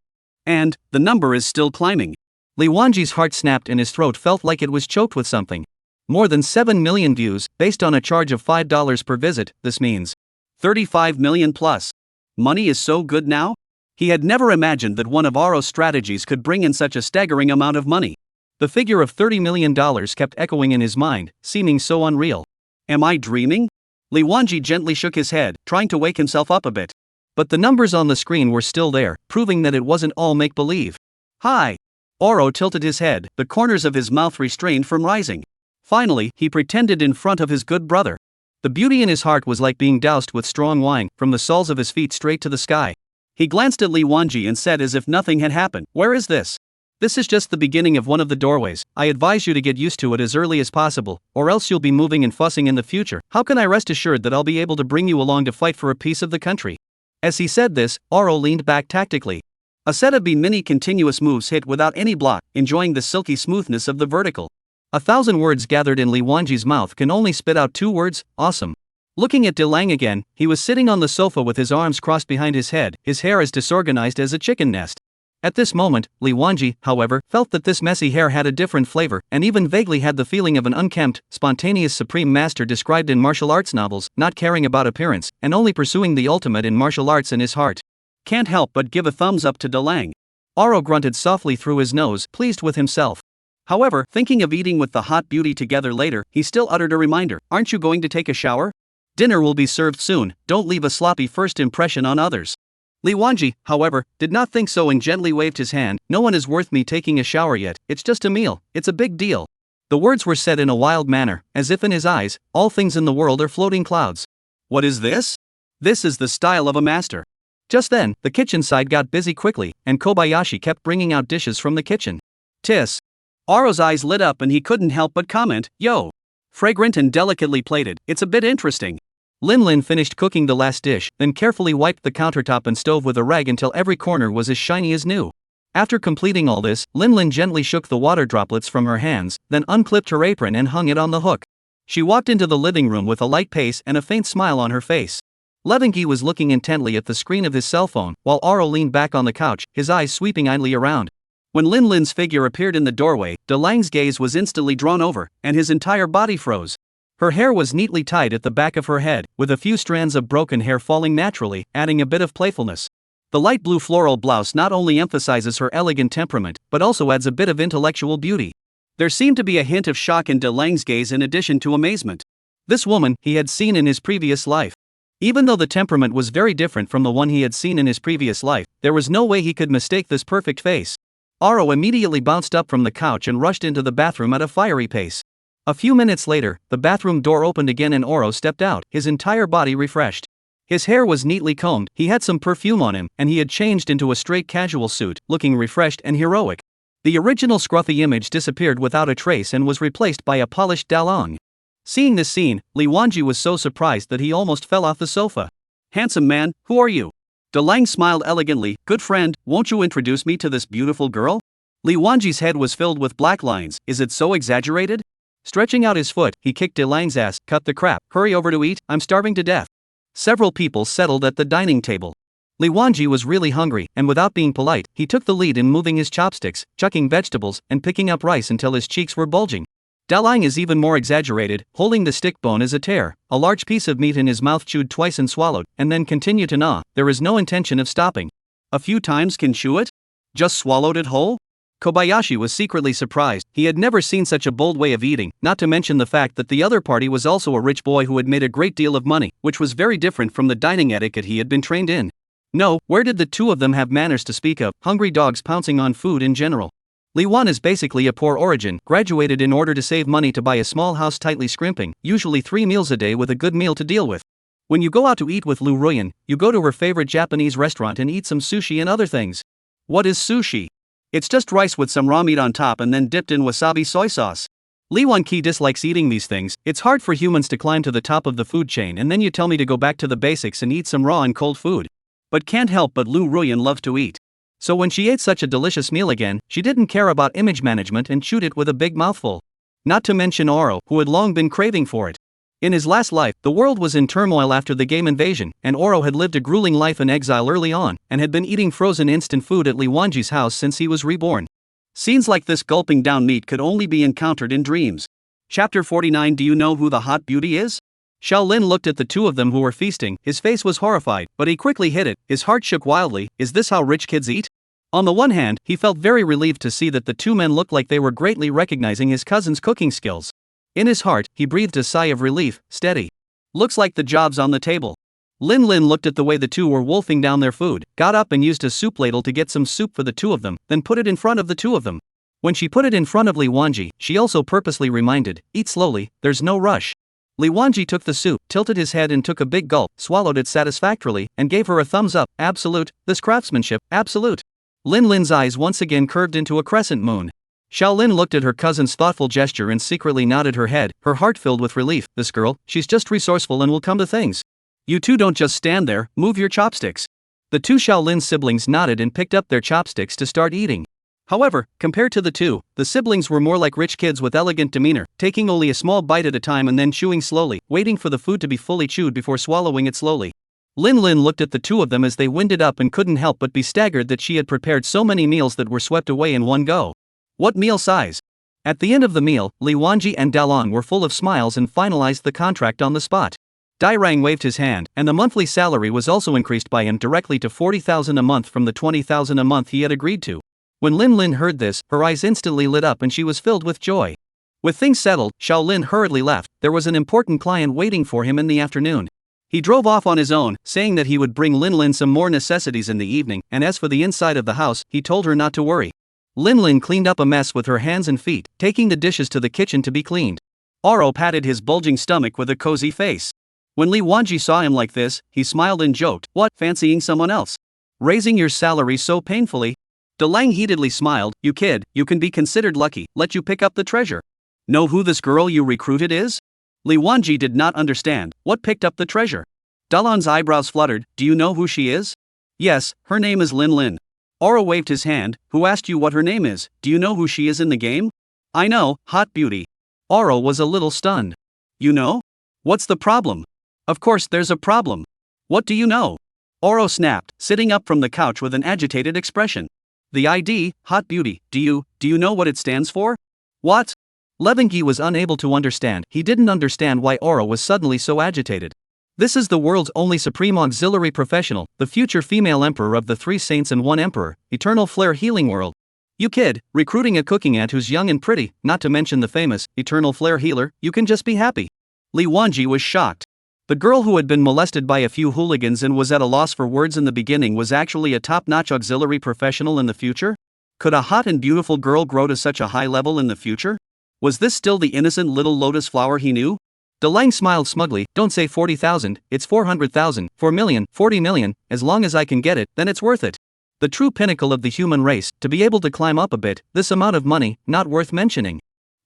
And, the number is still climbing. Li Wanji's heart snapped and his throat felt like it was choked with something. More than 7 million views, based on a charge of $5 per visit, this means 35 million plus. Money is so good now? He had never imagined that one of Oro's strategies could bring in such a staggering amount of money. The figure of $30 million kept echoing in his mind, seeming so unreal. Am I dreaming? Li Wanji gently shook his head, trying to wake himself up a bit. But the numbers on the screen were still there, proving that it wasn't all make-believe. Hi! Oro tilted his head, the corners of his mouth restrained from rising. Finally, he pretended in front of his good brother. The beauty in his heart was like being doused with strong wine, from the soles of his feet straight to the sky. He glanced at Li Wanji and said as if nothing had happened, Where is this? This is just the beginning of one of the doorways. I advise you to get used to it as early as possible, or else you'll be moving and fussing in the future. How can I rest assured that I'll be able to bring you along to fight for a piece of the country? As he said this, Oro leaned back tactically. A set of mini continuous moves hit without any block, enjoying the silky smoothness of the vertical. 1,000 words gathered in Li Wanji's mouth can only spit out 2 words, awesome. Looking at Dalong again, he was sitting on the sofa with his arms crossed behind his head, his hair as disorganized as a chicken nest. At this moment, Li Wanji, however, felt that this messy hair had a different flavor, and even vaguely had the feeling of an unkempt, spontaneous supreme master described in martial arts novels, not caring about appearance, and only pursuing the ultimate in martial arts in his heart. Can't help but give a thumbs up to Dalong. Oro grunted softly through his nose, pleased with himself. However, thinking of eating with the hot beauty together later, he still uttered a reminder, Aren't you going to take a shower? Dinner will be served soon, don't leave a sloppy first impression on others. Li Wanji, however, did not think so and gently waved his hand, No one is worth me taking a shower yet, it's just a meal, it's a big deal. The words were said in a wild manner, as if in his eyes, all things in the world are floating clouds. What is this? This is the style of a master. Just then, the kitchen side got busy quickly, and Kobayashi kept bringing out dishes from the kitchen. Tis. Oro's eyes lit up and he couldn't help but comment, "Yo. Fragrant and delicately plated, it's a bit interesting." Lin finished cooking the last dish, then carefully wiped the countertop and stove with a rag until every corner was as shiny as new. After completing all this, Lin gently shook the water droplets from her hands, then unclipped her apron and hung it on the hook. She walked into the living room with a light pace and a faint smile on her face. Levinky was looking intently at the screen of his cell phone, while Oro leaned back on the couch, his eyes sweeping idly around. When Lin's figure appeared in the doorway, Dalang's gaze was instantly drawn over, and his entire body froze. Her hair was neatly tied at the back of her head, with a few strands of broken hair falling naturally, adding a bit of playfulness. The light blue floral blouse not only emphasizes her elegant temperament, but also adds a bit of intellectual beauty. There seemed to be a hint of shock in Dalang's gaze in addition to amazement. This woman he had seen in his previous life. Even though the temperament was very different from the one he had seen in his previous life, there was no way he could mistake this perfect face. Oro immediately bounced up from the couch and rushed into the bathroom at a fiery pace. A few minutes later, the bathroom door opened again and Oro stepped out, his entire body refreshed. His hair was neatly combed, he had some perfume on him, and he had changed into a straight casual suit, looking refreshed and heroic. The original scruffy image disappeared without a trace and was replaced by a polished Dalong. Seeing this scene, Li Wanji was so surprised that he almost fell off the sofa. "Handsome man, who are you?" Dalong smiled elegantly. "Good friend, won't you introduce me to this beautiful girl?" Li Wanji's head was filled with black lines. Is it so exaggerated? Stretching out his foot, he kicked Dalang's ass. "Cut the crap, hurry over to eat, I'm starving to death." Several people settled at the dining table. Li Wanji was really hungry, and without being polite, he took the lead in moving his chopsticks, chucking vegetables, and picking up rice until his cheeks were bulging. Dalong is even more exaggerated, holding the stick bone as a tear, a large piece of meat in his mouth chewed twice and swallowed, and then continued to gnaw. There is no intention of stopping. "A few times can chew it? Just swallowed it whole?" Kobayashi was secretly surprised. He had never seen such a bold way of eating, not to mention the fact that the other party was also a rich boy who had made a great deal of money, which was very different from the dining etiquette he had been trained in. No, where did the two of them have manners to speak of, hungry dogs pouncing on food in general. Li Wan is basically a poor origin, graduated in order to save money to buy a small house tightly scrimping, usually 3 meals a day with a good meal to deal with. When you go out to eat with Lu Ruyan, you go to her favorite Japanese restaurant and eat some sushi and other things. What is sushi? It's just rice with some raw meat on top and then dipped in wasabi soy sauce. Li Wanqi dislikes eating these things. It's hard for humans to climb to the top of the food chain and then you tell me to go back to the basics and eat some raw and cold food. But can't help but Lu Ruyan loved to eat. So when she ate such a delicious meal again, she didn't care about image management and chewed it with a big mouthful. Not to mention Oro, who had long been craving for it. In his last life, the world was in turmoil after the game invasion, and Oro had lived a grueling life in exile early on, and had been eating frozen instant food at Li Wanji's house since he was reborn. Scenes like this gulping down meat could only be encountered in dreams. Chapter 49. Do you know who the hot beauty is? Shaolin looked at the two of them who were feasting. His face was horrified, but he quickly hid it. His heart shook wildly. Is this how rich kids eat? On the one hand, he felt very relieved to see that the two men looked like they were greatly recognizing his cousin's cooking skills. In his heart, he breathed a sigh of relief. Steady. Looks like the job's on the table. Lin looked at the way the two were wolfing down their food, got up and used a soup ladle to get some soup for the two of them, then put it in front of the two of them. When she put it in front of Li Wanji, she also purposely reminded, eat slowly, there's no rush. Li Wanji took the soup, tilted his head and took a big gulp, swallowed it satisfactorily, and gave her a thumbs up. Absolute, this craftsmanship, absolute. Lin's eyes once again curved into a crescent moon. Shaolin looked at her cousin's thoughtful gesture and secretly nodded her head, her heart filled with relief. This girl, she's just resourceful and will come to things. You two don't just stand there, move your chopsticks. The two Shaolin siblings nodded and picked up their chopsticks to start eating. However, compared to the two, the siblings were more like rich kids with elegant demeanor, taking only a small bite at a time and then chewing slowly, waiting for the food to be fully chewed before swallowing it slowly. Lin looked at the two of them as they winded up and couldn't help but be staggered that she had prepared so many meals that were swept away in one go. What meal size? At the end of the meal, Li Wanji and Dalong were full of smiles and finalized the contract on the spot. Dairang waved his hand, and the monthly salary was also increased by him directly to 40,000 a month from the 20,000 a month he had agreed to. When Lin heard this, her eyes instantly lit up and she was filled with joy. With things settled, Shaolin hurriedly left. There was an important client waiting for him in the afternoon. He drove off on his own, saying that he would bring Lin some more necessities in the evening, and as for the inside of the house, he told her not to worry. Lin cleaned up a mess with her hands and feet, taking the dishes to the kitchen to be cleaned. Oro patted his bulging stomach with a cozy face. When Li Wanji saw him like this, he smiled and joked, "What, fancying someone else? Raising your salary so painfully?" Dalong heatedly smiled. You kid, you can be considered lucky, let you pick up the treasure. Know who this girl you recruited is? Li Wanji did not understand. What picked up the treasure? Dalong's eyebrows fluttered. Do you know who she is? Yes, her name is Lin Lin. Oro waved his hand. Who asked you what her name is? Do you know who she is in the game? I know, hot beauty. Oro was a little stunned. You know? What's the problem? Of course there's a problem. What do you know? Oro snapped, sitting up from the couch with an agitated expression. The ID, hot beauty, do you know what it stands for? What? Levangi was unable to understand. He didn't understand why Oro was suddenly so agitated. This is the world's only supreme auxiliary professional, the future female emperor of the 3 saints and 1 emperor, eternal flare healing world. You kid, recruiting a cooking ant who's young and pretty, not to mention the famous, eternal flare healer, you can just be happy. Li Wanji was shocked. The girl who had been molested by a few hooligans and was at a loss for words in the beginning was actually a top-notch auxiliary professional in the future? Could a hot and beautiful girl grow to such a high level in the future? Was this still the innocent little lotus flower he knew? Dalong smiled smugly. Don't say 40,000, it's 400,000, 4 million, 40 million, as long as I can get it, then it's worth it. The true pinnacle of the human race, to be able to climb up a bit, this amount of money, not worth mentioning.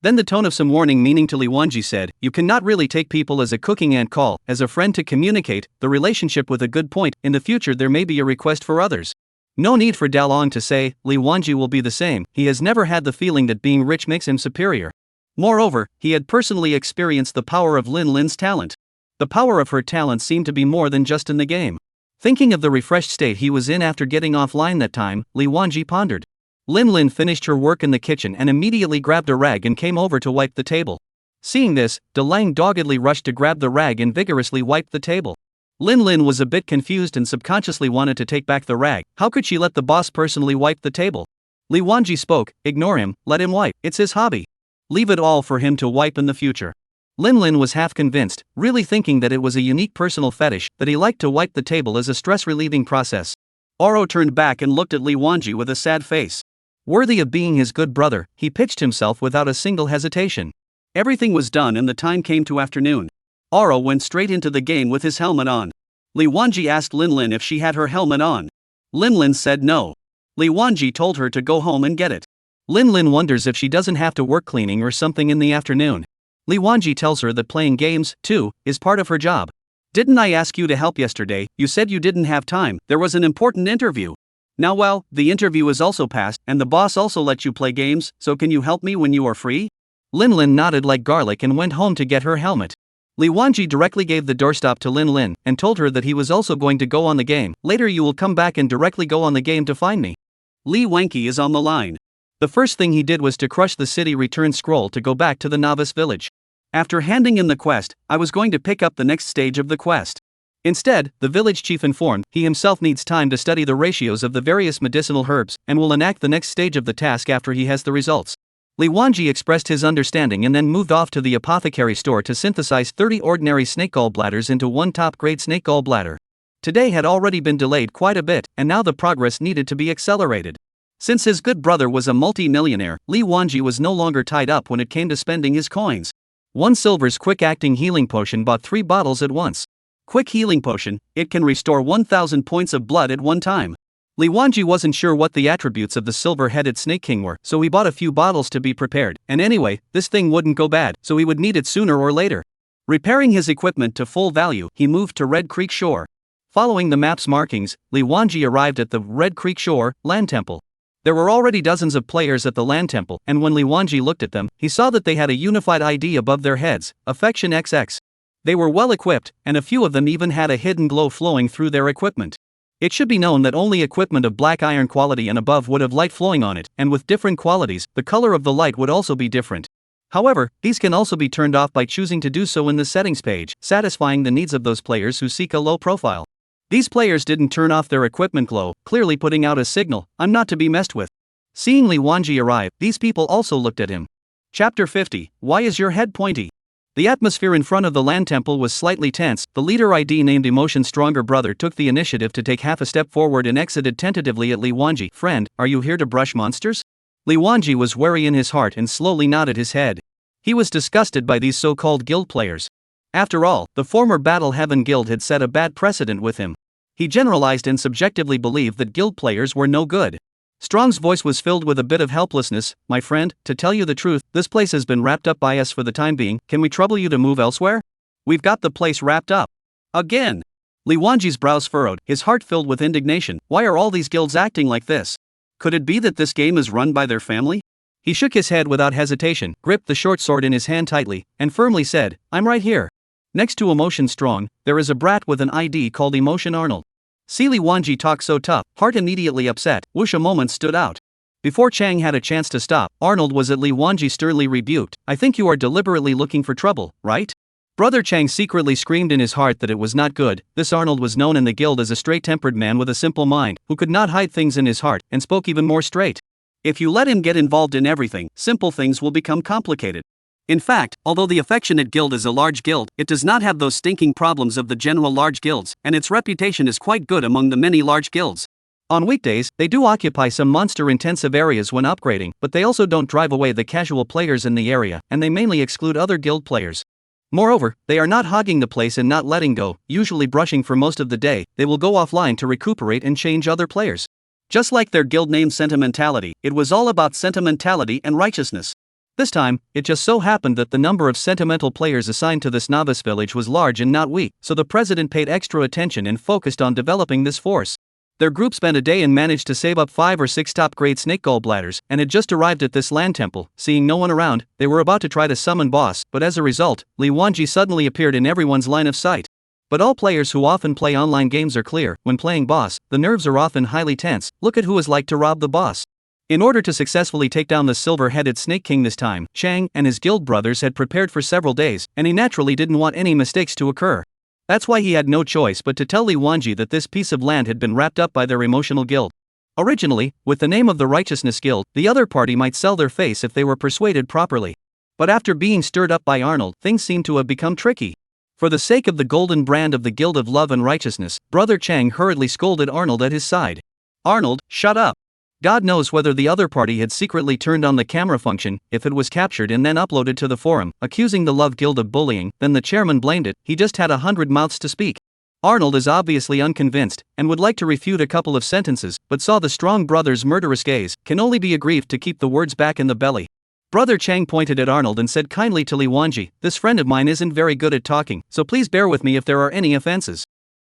Then the tone of some warning meaning to Li Wanji said, you cannot really take people as a cooking ant call, as a friend to communicate, the relationship with a good point, in the future there may be a request for others. No need for Dalong to say, Li Wanji will be the same, he has never had the feeling that being rich makes him superior. Moreover, he had personally experienced the power of Lin Lin's talent. The power of her talent seemed to be more than just in the game. Thinking of the refreshed state he was in after getting offline that time, Li Wanji pondered. Lin Lin finished her work in the kitchen and immediately grabbed a rag and came over to wipe the table. Seeing this, Dalong doggedly rushed to grab the rag and vigorously wiped the table. Lin Lin was a bit confused and subconsciously wanted to take back the rag. How could she let the boss personally wipe the table? Li Wanji spoke. Ignore him, let him wipe, it's his hobby. Leave it all for him to wipe in the future. Lin Lin was half convinced, really thinking that it was a unique personal fetish, that he liked to wipe the table as a stress-relieving process. Oro turned back and looked at Li Wanji with a sad face. Worthy of being his good brother, he pitched himself without a single hesitation. Everything was done and the time came to afternoon. Oro went straight into the game with his helmet on. Li Wanji asked Lin Lin if she had her helmet on. Lin Lin said no. Li Wanji told her to go home and get it. Lin Lin wonders if she doesn't have to work cleaning or something in the afternoon. Li Wanji tells her that playing games, too, is part of her job. Didn't I ask you to help yesterday? You said you didn't have time, there was an important interview. Now well, the interview is also passed, and the boss also let you play games, so can you help me when you are free? Lin Lin nodded like garlic and went home to get her helmet. Li Wanji directly gave the doorstop to Lin Lin, and told her that he was also going to go on the game. Later you will come back and directly go on the game to find me. Li Wanki is on the line. The first thing he did was to crush the city return scroll to go back to the novice village. After handing in the quest, I was going to pick up the next stage of the quest. Instead, the village chief informed he himself needs time to study the ratios of the various medicinal herbs, and will enact the next stage of the task after he has the results. Li Wanji expressed his understanding and then moved off to the apothecary store to synthesize 30 ordinary snake gallbladders into one top-grade snake gallbladder. Today had already been delayed quite a bit, and now the progress needed to be accelerated. Since his good brother was a multi-millionaire, Li Wanji was no longer tied up when it came to spending his coins. 1 silver's quick-acting healing potion bought 3 bottles at once. Quick healing potion, it can restore 1,000 points of blood at one time. Li Wanji wasn't sure what the attributes of the silver-headed Snake King were, so he bought a few bottles to be prepared, and anyway, this thing wouldn't go bad, so he would need it sooner or later. Repairing his equipment to full value, he moved to Red Creek Shore. Following the map's markings, Li Wanji arrived at the Red Creek Shore Land Temple. There were already dozens of players at the Land Temple, and when Li Wanji looked at them, he saw that they had a unified ID above their heads, Affection XX. They were well equipped, and a few of them even had a hidden glow flowing through their equipment. It should be known that only equipment of black iron quality and above would have light flowing on it, and with different qualities, the color of the light would also be different. However, these can also be turned off by choosing to do so in the settings page, satisfying the needs of those players who seek a low profile. These players didn't turn off their equipment glow, clearly putting out a signal, I'm not to be messed with. Seeing Li Wanji arrive, these people also looked at him. Chapter 50, Why is your head pointy? The atmosphere in front of the Land Temple was slightly tense. The leader ID named Emotion Stronger Brother took the initiative to take half a step forward and exited tentatively at Li Wanji. Friend, are you here to brush monsters? Li Wanji was wary in his heart and slowly nodded his head. He was disgusted by these so-called guild players. After all, the former Battle Heaven Guild had set a bad precedent with him. He generalized and subjectively believed that guild players were no good. Strong's voice was filled with a bit of helplessness. My friend, to tell you the truth, this place has been wrapped up by us for the time being. Can we trouble you to move elsewhere? We've got the place wrapped up. Again. Li Wanji's brows furrowed, his heart filled with indignation. Why are all these guilds acting like this? Could it be that this game is run by their family? He shook his head without hesitation, gripped the short sword in his hand tightly, and firmly said, I'm right here. Next to Emotion Strong, there is a brat with an ID called Emotion Arnold. See Li Wanji talk so tough, heart immediately upset, whoosh a moment stood out. Before Chang had a chance to stop, Arnold was at Li Wanji sternly rebuked. I think you are deliberately looking for trouble, right? Brother Chang secretly screamed in his heart that it was not good. This Arnold was known in the guild as a straight-tempered man with a simple mind, who could not hide things in his heart, and spoke even more straight. If you let him get involved in everything, simple things will become complicated. In fact, although the Affectionate Guild is a large guild, it does not have those stinking problems of the general large guilds, and its reputation is quite good among the many large guilds. On weekdays, they do occupy some monster-intensive areas when upgrading, but they also don't drive away the casual players in the area, and they mainly exclude other guild players. Moreover, they are not hogging the place and not letting go, usually brushing for most of the day. They will go offline to recuperate and change other players. Just like their guild name Sentimentality, it was all about sentimentality and righteousness. This time, it just so happened that the number of sentimental players assigned to this novice village was large and not weak, so the president paid extra attention and focused on developing this force. Their group spent a day and managed to save up 5 or 6 top-grade snake gallbladders, and had just arrived at this land temple. Seeing no one around, they were about to try to summon boss, but as a result, Li Wanji suddenly appeared in everyone's line of sight. But all players who often play online games are clear, when playing boss, the nerves are often highly tense. Look at who is like to rob the boss. In order to successfully take down the silver-headed Snake King this time, Chang and his guild brothers had prepared for several days, and he naturally didn't want any mistakes to occur. That's why he had no choice but to tell Li Wanji that this piece of land had been wrapped up by their emotional guild. Originally, with the name of the Righteousness Guild, the other party might sell their face if they were persuaded properly. But after being stirred up by Arnold, things seemed to have become tricky. For the sake of the golden brand of the Guild of Love and Righteousness, Brother Chang hurriedly scolded Arnold at his side. Arnold, shut up. God knows whether the other party had secretly turned on the camera function, if it was captured and then uploaded to the forum, accusing the Love Guild of bullying, then the chairman blamed it. He just had 100 mouths to speak. Arnold is obviously unconvinced, and would like to refute a couple of sentences, but saw the strong brother's murderous gaze, can only be aggrieved to keep the words back in the belly. Brother Chang pointed at Arnold and said kindly to Li Wanji, this friend of mine isn't very good at talking, so please bear with me if there are any offenses.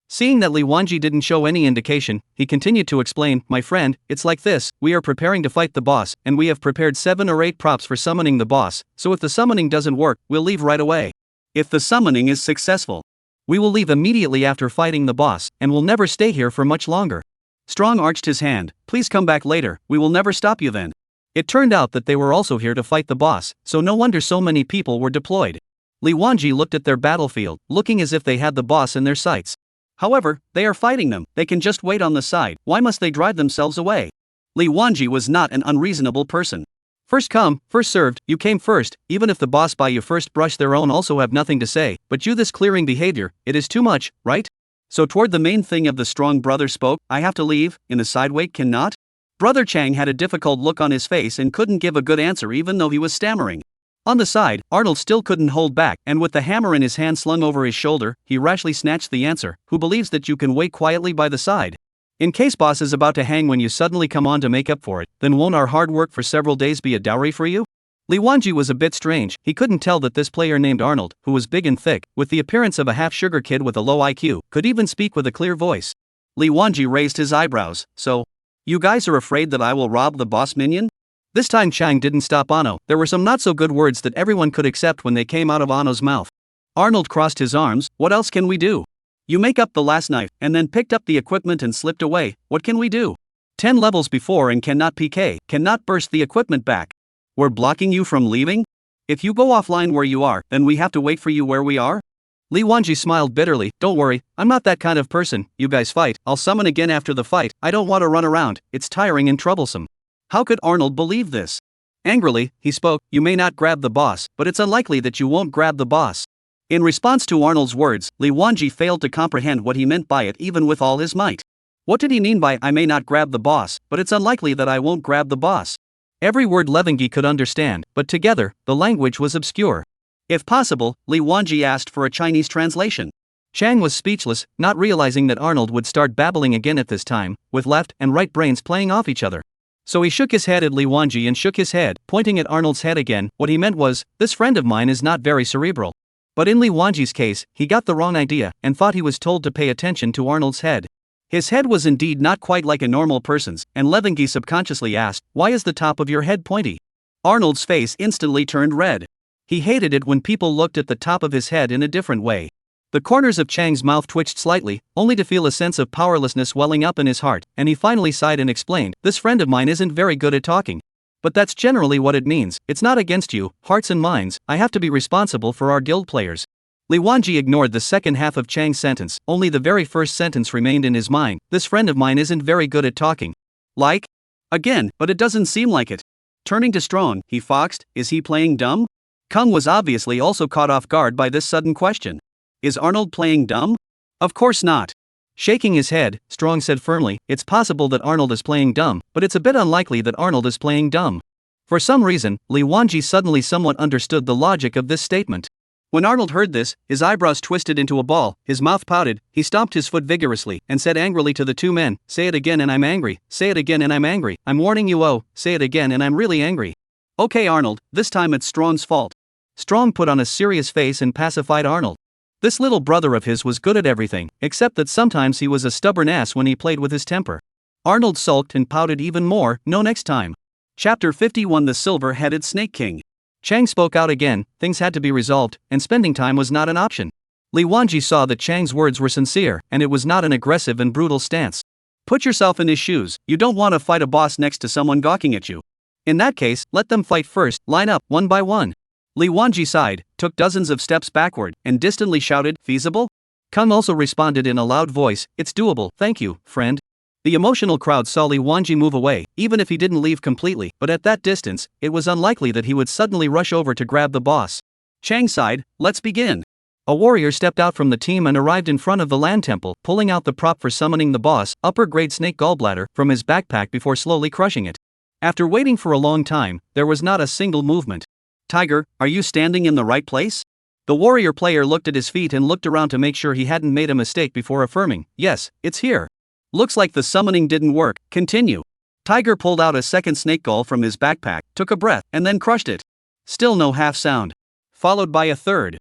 Seeing that Li Wanji didn't show any indication, he continued to explain, my friend, it's like this, we are preparing to fight the boss, and we have prepared 7 or 8 props for summoning the boss, so if the summoning doesn't work, we'll leave right away. If the summoning is successful, we will leave immediately after fighting the boss, and will never stay here for much longer. Strong arched his hand, please come back later, we will never stop you then. It turned out that they were also here to fight the boss, so no wonder so many people were deployed. Li Wanji looked at their battlefield, looking as if they had the boss in their sights. However, they are fighting them, they can just wait on the side, why must they drive themselves away? Li Wanji was not an unreasonable person. First come, first served, you came first, even if the boss by you first brush their own also have nothing to say, but you this clearing behavior, it is too much, right? So toward the main thing of the strong brother spoke, I have to leave, in the sideway cannot? Brother Chang had a difficult look on his face and couldn't give a good answer even though he was stammering. On the side, Arnold still couldn't hold back, and with the hammer in his hand slung over his shoulder, he rashly snatched the answer, who believes that you can wait quietly by the side? In case boss is about to hang when you suddenly come on to make up for it, then won't our hard work for several days be a dowry for you? Li Wanji was a bit strange, he couldn't tell that this player named Arnold, who was big and thick, with the appearance of a half-sugar kid with a low IQ, could even speak with a clear voice. Li Wanji raised his eyebrows, so, you guys are afraid that I will rob the boss minion? This time Chang didn't stop Ano, there were some not-so-good words that everyone could accept when they came out of Ano's mouth. Arnold crossed his arms, what else can we do? You make up the last knife, and then picked up the equipment and slipped away, what can we do? 10 levels before and cannot PK, cannot burst the equipment back. We're blocking you from leaving? If you go offline where you are, then we have to wait for you where we are? Li Wanji smiled bitterly, don't worry, I'm not that kind of person, you guys fight, I'll summon again after the fight, I don't want to run around, it's tiring and troublesome. How could Arnold believe this? Angrily, he spoke, you may not grab the boss, but it's unlikely that you won't grab the boss. In response to Arnold's words, Li Wanji failed to comprehend what he meant by it even with all his might. What did he mean by I may not grab the boss, but it's unlikely that I won't grab the boss? Every word Levengi could understand, but together, the language was obscure. If possible, Li Wanji asked for a Chinese translation. Chang was speechless, not realizing that Arnold would start babbling again at this time, with left and right brains playing off each other. So he shook his head at Li Wanji and shook his head, pointing at Arnold's head again. What he meant was, this friend of mine is not very cerebral. But in Li Wanji's case, he got the wrong idea and thought he was told to pay attention to Arnold's head. His head was indeed not quite like a normal person's, and Levangi subconsciously asked, why is the top of your head pointy? Arnold's face instantly turned red. He hated it when people looked at the top of his head in a different way. The corners of Chang's mouth twitched slightly, only to feel a sense of powerlessness welling up in his heart, and he finally sighed and explained, this friend of mine isn't very good at talking. But that's generally what it means. It's not against you, hearts and minds. I have to be responsible for our guild players. Li Wanji ignored the second half of Chang's sentence, only the very first sentence remained in his mind. This friend of mine isn't very good at talking. Like? Again, but it doesn't seem like it. Turning to Strong, he foxed, is he playing dumb? Kung was obviously also caught off guard by this sudden question. Is Arnold playing dumb? Of course not. Shaking his head, Strong said firmly, it's possible that Arnold is playing dumb, but it's a bit unlikely that Arnold is playing dumb. For some reason, Li Wanji suddenly somewhat understood the logic of this statement. When Arnold heard this, his eyebrows twisted into a ball, his mouth pouted, he stomped his foot vigorously, and said angrily to the two men, say it again and I'm angry, say it again and I'm angry, I'm warning you say it again and I'm really angry. Okay Arnold, this time it's Strong's fault. Strong put on a serious face and pacified Arnold. This little brother of his was good at everything, except that sometimes he was a stubborn ass when he played with his temper. Arnold sulked and pouted even more, no next time. Chapter 51 The Silver-Headed Snake King. Chang spoke out again, things had to be resolved, and spending time was not an option. Li Wanji saw that Chang's words were sincere, and it was not an aggressive and brutal stance. Put yourself in his shoes, you don't want to fight a boss next to someone gawking at you. In that case, let them fight first, line up, one by one. Li Wanji sighed, took dozens of steps backward, and distantly shouted, feasible? Kung also responded in a loud voice, it's doable, thank you, friend. The emotional crowd saw Li Wanji move away, even if he didn't leave completely, but at that distance, it was unlikely that he would suddenly rush over to grab the boss. Chang sighed, let's begin. A warrior stepped out from the team and arrived in front of the land temple, pulling out the prop for summoning the boss, upper-grade snake gallbladder, from his backpack before slowly crushing it. After waiting for a long time, there was not a single movement. Tiger, are you standing in the right place? The warrior player looked at his feet and looked around to make sure he hadn't made a mistake before affirming, yes, it's here. Looks like the summoning didn't work, continue. Tiger pulled out a second snake gall from his backpack, took a breath, and then crushed it. Still no half sound. Followed by a third.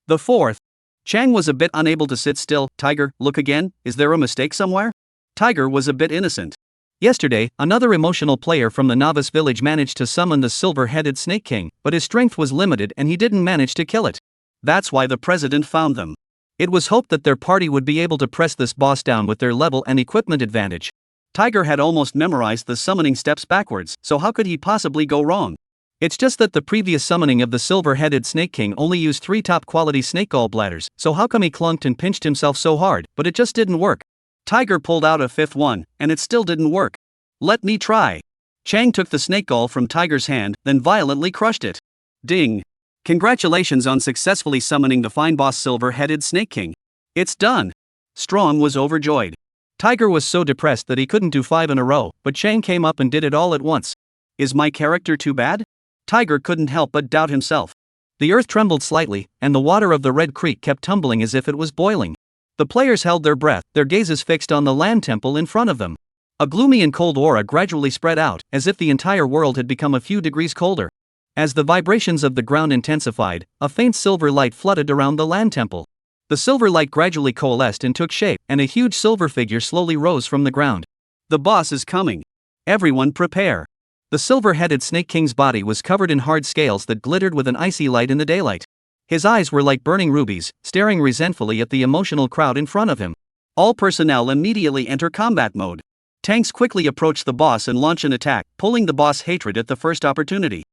The fourth. Chang was a bit unable to sit still. Tiger, look again, is there a mistake somewhere? Tiger was a bit innocent. Yesterday, another emotional player from the novice village managed to summon the silver-headed Snake King, but his strength was limited and he didn't manage to kill it. That's why the president found them. It was hoped that their party would be able to press this boss down with their level and equipment advantage. Tiger had almost memorized the summoning steps backwards, so how could he possibly go wrong? It's just that the previous summoning of the silver-headed Snake King only used 3 top-quality snake gallbladders, so how come he clunked and pinched himself so hard, but it just didn't work? Tiger pulled out a 5th one, and it still didn't work. Let me try. Chang took the snake gall from Tiger's hand, then violently crushed it. Ding. Congratulations on successfully summoning the fine boss Silver-Headed Snake King. It's done. Strong was overjoyed. Tiger was so depressed that he couldn't do 5 in a row, but Chang came up and did it all at once. Is my character too bad? Tiger couldn't help but doubt himself. The earth trembled slightly, and the water of the Red Creek kept tumbling as if it was boiling. The players held their breath, their gazes fixed on the land temple in front of them. A gloomy and cold aura gradually spread out, as if the entire world had become a few degrees colder. As the vibrations of the ground intensified, a faint silver light flooded around the land temple. The silver light gradually coalesced and took shape, and a huge silver figure slowly rose from the ground. The boss is coming. Everyone prepare. The silver-headed Snake King's body was covered in hard scales that glittered with an icy light in the daylight. His eyes were like burning rubies, staring resentfully at the emotional crowd in front of him. All personnel immediately enter combat mode. Tanks quickly approach the boss and launch an attack, pulling the boss' hatred at the first opportunity.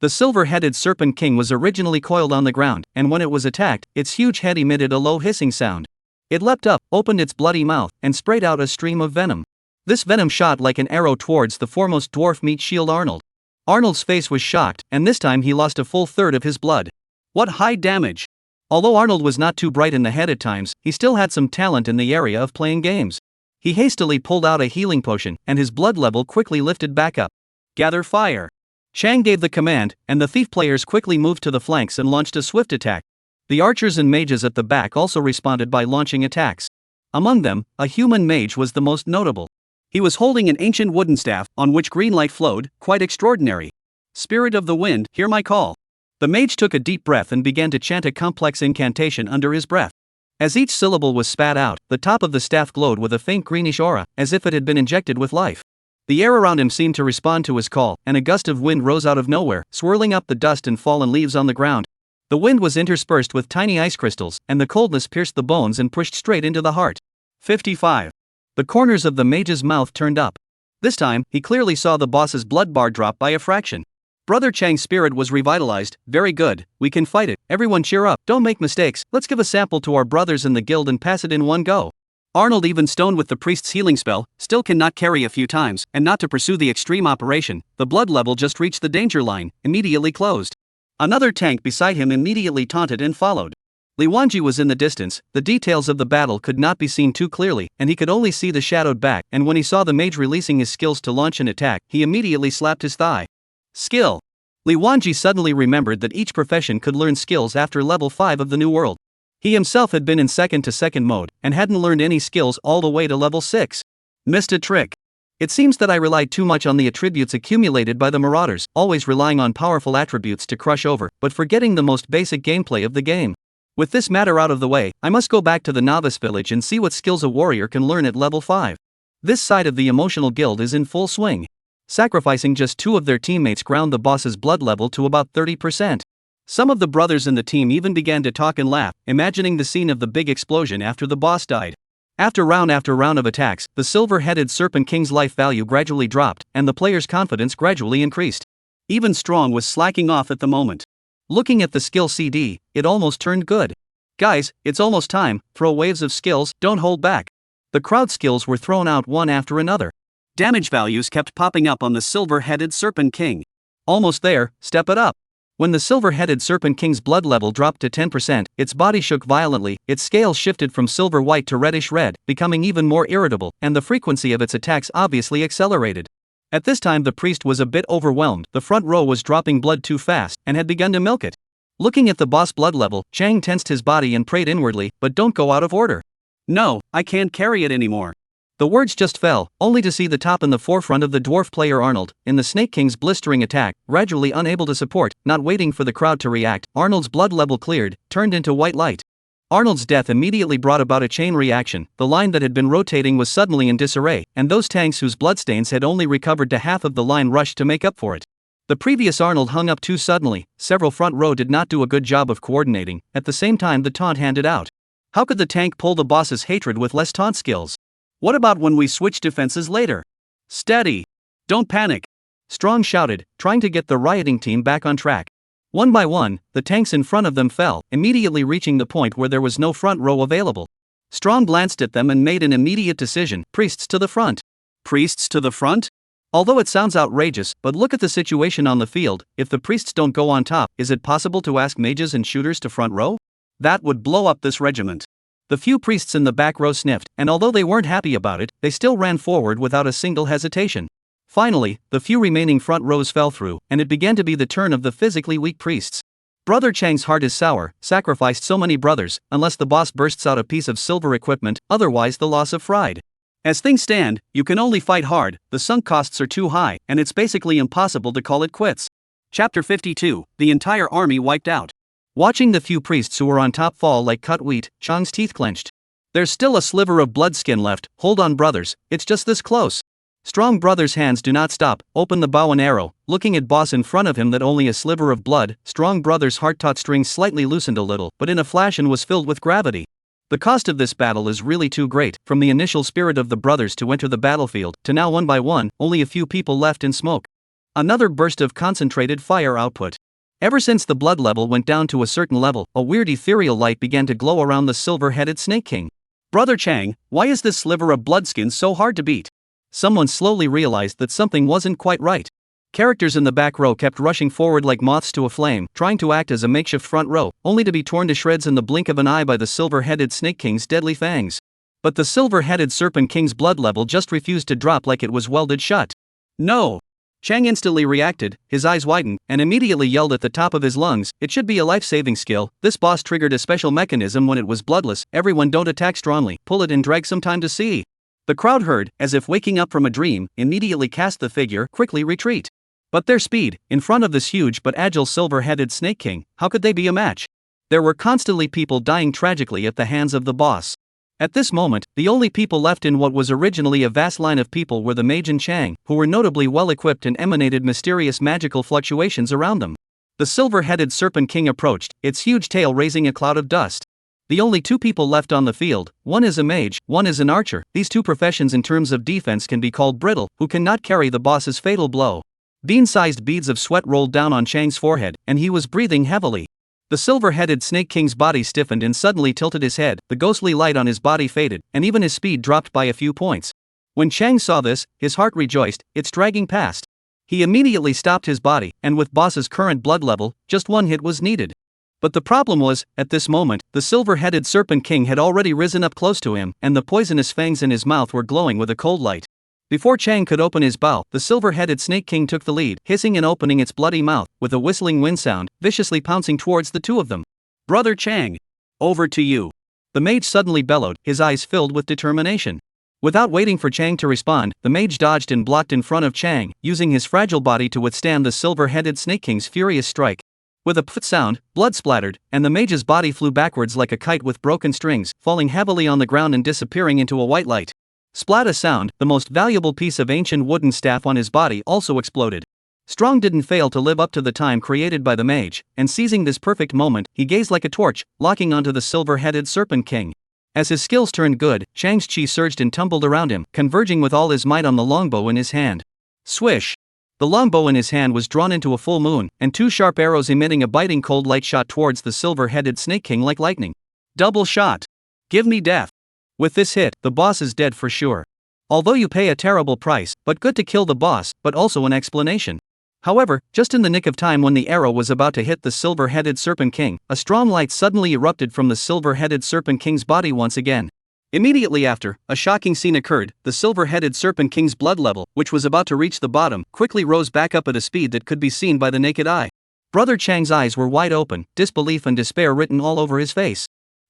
The silver-headed Serpent King was originally coiled on the ground, and when it was attacked, its huge head emitted a low hissing sound. It leapt up, opened its bloody mouth, and sprayed out a stream of venom. This venom shot like an arrow towards the foremost dwarf meat shield Arnold. Arnold's face was shocked, and this time he lost a full third of his blood. What high damage! Although Arnold was not too bright in the head at times, he still had some talent in the area of playing games. He hastily pulled out a healing potion, and his blood level quickly lifted back up. Gather fire! Chang gave the command, and the thief players quickly moved to the flanks and launched a swift attack. The archers and mages at the back also responded by launching attacks. Among them, a human mage was the most notable. He was holding an ancient wooden staff, on which green light flowed, quite extraordinary. Spirit of the wind, hear my call. The mage took a deep breath and began to chant a complex incantation under his breath. As each syllable was spat out, the top of the staff glowed with a faint greenish aura, as if it had been injected with life. The air around him seemed to respond to his call, and a gust of wind rose out of nowhere, swirling up the dust and fallen leaves on the ground. The wind was interspersed with tiny ice crystals, and the coldness pierced the bones and pushed straight into the heart. 55. The corners of the mage's mouth turned up. This time, he clearly saw the boss's blood bar drop by a fraction. Brother Chang's spirit was revitalized. Very good, we can fight it. Everyone cheer up, don't make mistakes. Let's give a sample to our brothers in the guild and pass it in one go. Arnold, even stoned with the priest's healing spell, still cannot carry a few times, and not to pursue the extreme operation. The blood level just reached the danger line, immediately closed. Another tank beside him immediately taunted and followed. Li Wanji was in the distance. The details of the battle could not be seen too clearly, and he could only see the shadowed back, and when he saw the mage releasing his skills to launch an attack, he immediately slapped his thigh. Skill. Li Wanji suddenly remembered that each profession could learn skills after level 5 of the new world. He himself had been in second-to-second mode, and hadn't learned any skills all the way to level 6. Missed a trick. It seems that I relied too much on the attributes accumulated by the marauders, always relying on powerful attributes to crush over, but forgetting the most basic gameplay of the game. With this matter out of the way, I must go back to the novice village and see what skills a warrior can learn at level 5. This side of the emotional guild is in full swing. Sacrificing just 2 of their teammates ground the boss's blood level to about 30%. Some of the brothers in the team even began to talk and laugh, imagining the scene of the big explosion after the boss died. After round of attacks, the silver-headed Serpent King's life value gradually dropped, and the player's confidence gradually increased. Even Strong was slacking off at the moment. Looking at the skill CD, it almost turned good. Guys, it's almost time, throw waves of skills, don't hold back. The crowd skills were thrown out one after another. Damage values kept popping up on the silver-headed Serpent King. Almost there, step it up. When the silver-headed Serpent King's blood level dropped to 10%, its body shook violently, its scales shifted from silver-white to reddish-red, becoming even more irritable, and the frequency of its attacks obviously accelerated. At this time the priest was a bit overwhelmed. The front row was dropping blood too fast, and had begun to milk it. Looking at the boss blood level, Chang tensed his body and prayed inwardly, but don't go out of order. No, I can't carry it anymore. The words just fell, only to see the top in the forefront of the dwarf player Arnold, in the Snake King's blistering attack, gradually unable to support, not waiting for the crowd to react. Arnold's blood level cleared, turned into white light. Arnold's death immediately brought about a chain reaction. The line that had been rotating was suddenly in disarray, and those tanks whose bloodstains had only recovered to half of the line rushed to make up for it. The previous Arnold hung up too suddenly. Several front row did not do a good job of coordinating. At the same time the taunt handed out. How could the tank pull the boss's hatred with less taunt skills? What about when we switch defenses later? Steady. Don't panic. Strong shouted, trying to get the rioting team back on track. One by one, the tanks in front of them fell, immediately reaching the point where there was no front row available. Strong glanced at them and made an immediate decision. Priests to the front. Priests to the front? Although it sounds outrageous, but look at the situation on the field. If the priests don't go on top, is it possible to ask mages and shooters to front row? That would blow up this regiment. The few priests in the back row sniffed, and although they weren't happy about it, they still ran forward without a single hesitation. Finally, the few remaining front rows fell through, and it began to be the turn of the physically weak priests. Brother Chang's heart is sour, sacrificed so many brothers, unless the boss bursts out a piece of silver equipment, otherwise the loss of fried. As things stand, you can only fight hard, the sunk costs are too high, and it's basically impossible to call it quits. Chapter 52, the entire army wiped out. Watching the few priests who were on top fall like cut wheat, Chang's teeth clenched. There's still a sliver of blood skin left, hold on brothers, it's just this close. Strong brother's hands do not stop, open the bow and arrow, looking at boss in front of him that only a sliver of blood. Strong brother's heart-taut strings slightly loosened a little, but in a flash and was filled with gravity. The cost of this battle is really too great, from the initial spirit of the brothers to enter the battlefield, to now one by one, only a few people left in smoke. Another burst of concentrated fire output. Ever since the blood level went down to a certain level, a weird ethereal light began to glow around the silver-headed Snake King. Brother Chang, why is this sliver of bloodskin so hard to beat? Someone slowly realized that something wasn't quite right. Characters in the back row kept rushing forward like moths to a flame, trying to act as a makeshift front row, only to be torn to shreds in the blink of an eye by the silver-headed Snake King's deadly fangs. But the silver-headed Serpent King's blood level just refused to drop like it was welded shut. No! Chang instantly reacted, his eyes widened, and immediately yelled at the top of his lungs, it should be a life-saving skill. This boss triggered a special mechanism when it was bloodless. Everyone don't attack strongly, pull it and drag some time to see. The crowd heard, as if waking up from a dream, immediately cast the figure, quickly retreat. But their speed, in front of this huge but agile silver-headed Snake King, how could they be a match? There were constantly people dying tragically at the hands of the boss. At this moment, the only people left in what was originally a vast line of people were the mage and Chang, who were notably well equipped and emanated mysterious magical fluctuations around them. The silver-headed Serpent King approached, its huge tail raising a cloud of dust. The only two people left on the field, one is a mage, one is an archer. These two professions in terms of defense can be called brittle, who cannot carry the boss's fatal blow. Bean-sized beads of sweat rolled down on Chang's forehead, and he was breathing heavily. The silver-headed Snake King's body stiffened and suddenly tilted his head, the ghostly light on his body faded, and even his speed dropped by a few points. When Chang saw this, his heart rejoiced, it's dragging past. He immediately stopped his body, and with boss's current blood level, just one hit was needed. But the problem was, at this moment, the silver-headed Serpent King had already risen up close to him, and the poisonous fangs in his mouth were glowing with a cold light. Before Chang could open his bow, the silver-headed Snake King took the lead, hissing and opening its bloody mouth, with a whistling wind sound, viciously pouncing towards the two of them. "Brother Chang! Over to you!" The mage suddenly bellowed, his eyes filled with determination. Without waiting for Chang to respond, the mage dodged and blocked in front of Chang, using his fragile body to withstand the silver-headed Snake King's furious strike. With a pft sound, blood splattered, and the mage's body flew backwards like a kite with broken strings, falling heavily on the ground and disappearing into a white light. Splat a sound, the most valuable piece of ancient wooden staff on his body also exploded. Strong didn't fail to live up to the time created by the mage, and seizing this perfect moment, he gazed like a torch, locking onto the silver-headed Serpent King. As his skills turned good, Chang's chi surged and tumbled around him, converging with all his might on the longbow in his hand. Swish! The longbow in his hand was drawn into a full moon, and two sharp arrows emitting a biting cold light shot towards the silver-headed Snake King like lightning. Double shot! Give me death! With this hit, the boss is dead for sure. Although you pay a terrible price, but good to kill the boss, but also an explanation. However, just in the nick of time when the arrow was about to hit the silver-headed Serpent King, a strong light suddenly erupted from the silver-headed Serpent King's body once again. Immediately after, a shocking scene occurred. The silver-headed Serpent King's blood level, which was about to reach the bottom, quickly rose back up at a speed that could be seen by the naked eye. Brother Chang's eyes were wide open, disbelief and despair written all over his face.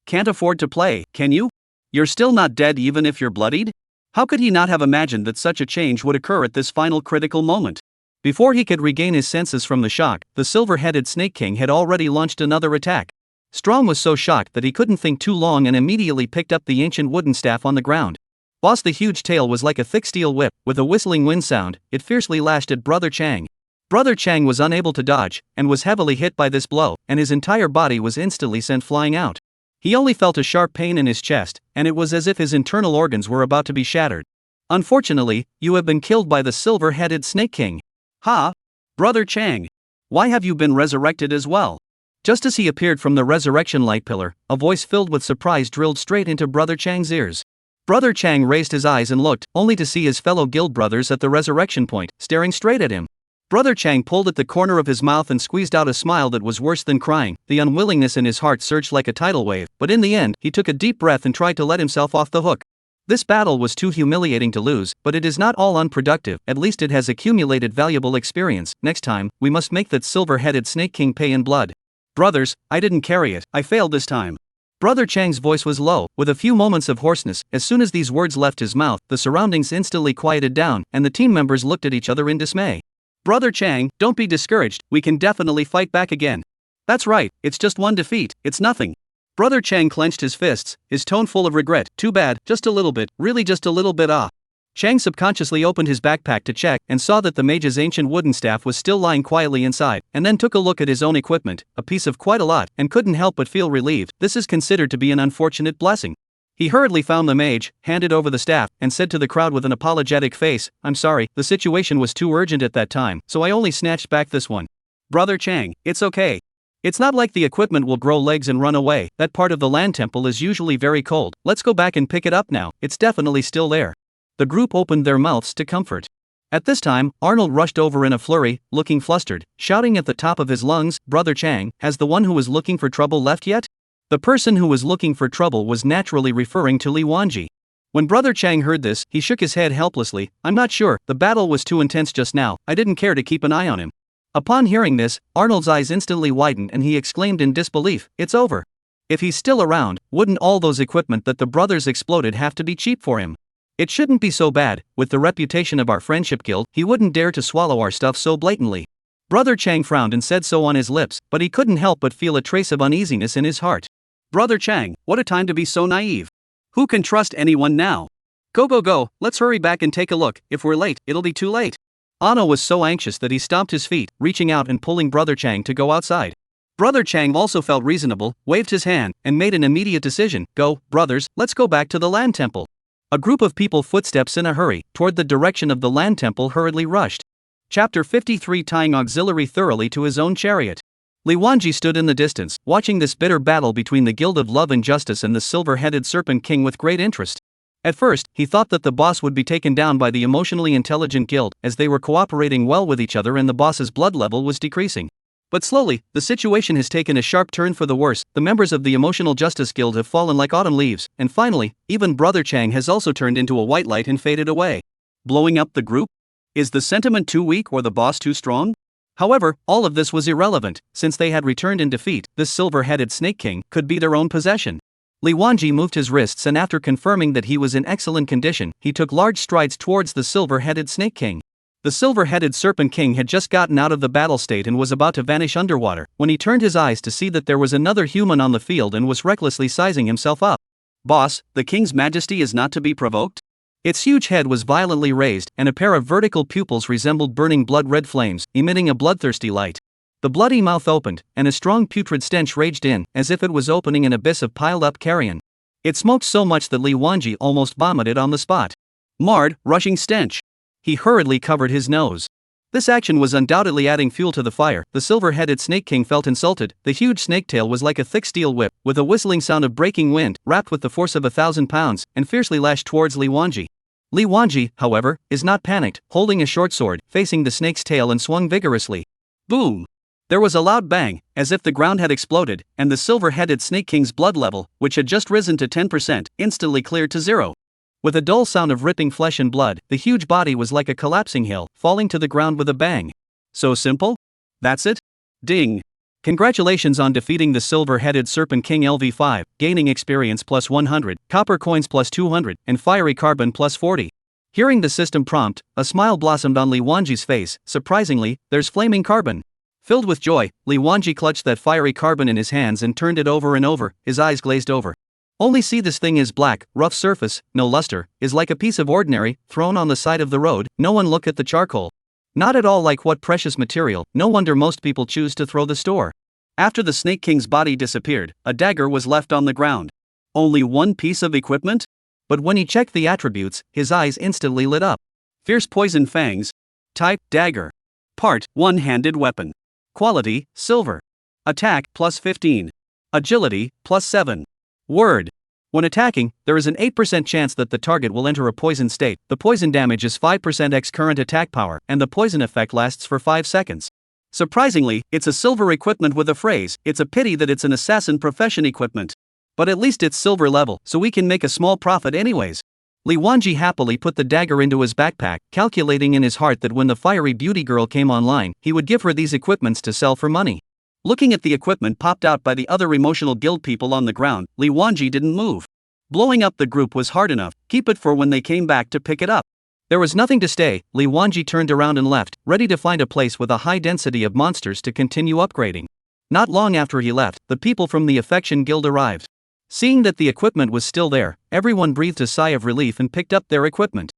Can't afford to play, can you? You're still not dead even if you're bloodied? How could he not have imagined that such a change would occur at this final critical moment? Before he could regain his senses from the shock, the silver-headed Snake King had already launched another attack. Strong was so shocked that he couldn't think too long and immediately picked up the ancient wooden staff on the ground. Boss, the huge tail was like a thick steel whip, with a whistling wind sound, it fiercely lashed at Brother Chang. Brother Chang was unable to dodge, and was heavily hit by this blow, and his entire body was instantly sent flying out. He only felt a sharp pain in his chest, and it was as if his internal organs were about to be shattered. Unfortunately, you have been killed by the silver-headed Snake King. Ha! Brother Chang! Why have you been resurrected as well? Just as he appeared from the resurrection light pillar, a voice filled with surprise drilled straight into Brother Chang's ears. Brother Chang raised his eyes and looked, only to see his fellow guild brothers at the resurrection point, staring straight at him. Brother Chang pulled at the corner of his mouth and squeezed out a smile that was worse than crying. The unwillingness in his heart surged like a tidal wave, but in the end, he took a deep breath and tried to let himself off the hook. This battle was too humiliating to lose, but it is not all unproductive, at least it has accumulated valuable experience. Next time, we must make that silver-headed Snake King pay in blood. Brothers, I didn't carry it, I failed this time. Brother Chang's voice was low, with a few moments of hoarseness. As soon as these words left his mouth, the surroundings instantly quieted down, and the team members looked at each other in dismay. Brother Chang, don't be discouraged, we can definitely fight back again. That's right, it's just one defeat, it's nothing. Brother Chang clenched his fists, his tone full of regret. Too bad, just a little bit, really just a little bit. Chang subconsciously opened his backpack to check, and saw that the mage's ancient wooden staff was still lying quietly inside, and then took a look at his own equipment, a piece of quite a lot, and couldn't help but feel relieved. This is considered to be an unfortunate blessing. He hurriedly found the mage, handed over the staff, and said to the crowd with an apologetic face, "I'm sorry, the situation was too urgent at that time, so I only snatched back this one. Brother Chang, it's okay. It's not like the equipment will grow legs and run away. That part of the land temple is usually very cold. Let's go back and pick it up now, it's definitely still there." The group opened their mouths to comfort. At this time, Arnold rushed over in a flurry, looking flustered, shouting at the top of his lungs, "Brother Chang, has the one who was looking for trouble left yet?" The person who was looking for trouble was naturally referring to Li Wanji. When Brother Chang heard this, he shook his head helplessly. "I'm not sure, the battle was too intense just now, I didn't care to keep an eye on him." Upon hearing this, Arnold's eyes instantly widened and he exclaimed in disbelief, "It's over. If he's still around, wouldn't all those equipment that the brothers exploded have to be cheap for him?" It shouldn't be so bad, with the reputation of our friendship guild, he wouldn't dare to swallow our stuff so blatantly. Brother Chang frowned and said so on his lips, but he couldn't help but feel a trace of uneasiness in his heart. Brother Chang, what a time to be so naive. Who can trust anyone now? Go, let's hurry back and take a look. If we're late, it'll be too late. Ano was so anxious that he stomped his feet, reaching out and pulling Brother Chang to go outside. Brother Chang also felt reasonable, waved his hand, and made an immediate decision. Go, brothers, let's go back to the land temple. A group of people, footsteps in a hurry, toward the direction of the land temple hurriedly rushed. Chapter 53, tying auxiliary thoroughly to his own chariot. Li Wanji stood in the distance, watching this bitter battle between the Guild of Love and Justice and the silver-headed Serpent King with great interest. At first, he thought that the boss would be taken down by the emotionally intelligent guild, as they were cooperating well with each other and the boss's blood level was decreasing. But slowly, the situation has taken a sharp turn for the worse. The members of the Emotional Justice Guild have fallen like autumn leaves, and finally, even Brother Chang has also turned into a white light and faded away. Blowing up the group? Is the sentiment too weak or the boss too strong? However, all of this was irrelevant, since they had returned in defeat. This silver-headed Snake King could be their own possession. Li Wanji moved his wrists, and after confirming that he was in excellent condition, he took large strides towards the silver-headed Snake King. The silver-headed Serpent King had just gotten out of the battle state and was about to vanish underwater, when he turned his eyes to see that there was another human on the field and was recklessly sizing himself up. Boss, the King's Majesty is not to be provoked? Its huge head was violently raised, and a pair of vertical pupils resembled burning blood-red flames, emitting a bloodthirsty light. The bloody mouth opened, and a strong putrid stench raged in, as if it was opening an abyss of piled-up carrion. It smoked so much that Li Wanji almost vomited on the spot. Marred, rushing stench. He hurriedly covered his nose. This action was undoubtedly adding fuel to the fire. The silver-headed Snake King felt insulted. The huge snake tail was like a thick steel whip, with a whistling sound of breaking wind, wrapped with the force of 1,000 pounds, and fiercely lashed towards Li Wanji. Li Wanji, however, is not panicked, holding a short sword, facing the snake's tail and swung vigorously. Boom! There was a loud bang, as if the ground had exploded, and the silver-headed Snake King's blood level, which had just risen to 10%, instantly cleared to 0. With a dull sound of ripping flesh and blood, the huge body was like a collapsing hill, falling to the ground with a bang. So simple? That's it? Ding! Congratulations on defeating the silver-headed Serpent King LV5, gaining experience plus 100, copper coins plus 200, and fiery carbon plus 40. Hearing the system prompt, a smile blossomed on Li Wanji's face. Surprisingly, there's flaming carbon. Filled with joy, Li Wanji clutched that fiery carbon in his hands and turned it over and over, his eyes glazed over. Only see, this thing is black, rough surface, no luster, is like a piece of ordinary, thrown on the side of the road. No one look at the charcoal. Not at all like what precious material, no wonder most people choose to throw the store. After the Snake King's body disappeared, a dagger was left on the ground. Only one piece of equipment? But when he checked the attributes, his eyes instantly lit up. Fierce poison fangs. Type, dagger. Part, one-handed weapon. Quality, silver. Attack, plus 15. Agility, plus 7. Word. When attacking, there is an 8% chance that the target will enter a poison state. The poison damage is 5% x current attack power, and the poison effect lasts for 5 seconds. Surprisingly, it's a silver equipment with a phrase. It's a pity that it's an assassin profession equipment. But at least it's silver level, so we can make a small profit anyways. Li Wanji happily put the dagger into his backpack, calculating in his heart that when the fiery beauty girl came online, he would give her these equipments to sell for money. Looking at the equipment popped out by the other emotional guild people on the ground, Li Wanji didn't move. Blowing up the group was hard enough, keep it for when they came back to pick it up. There was nothing to stay. Li Wanji turned around and left, ready to find a place with a high density of monsters to continue upgrading. Not long after he left, the people from the Affection Guild arrived. Seeing that the equipment was still there, everyone breathed a sigh of relief and picked up their equipment.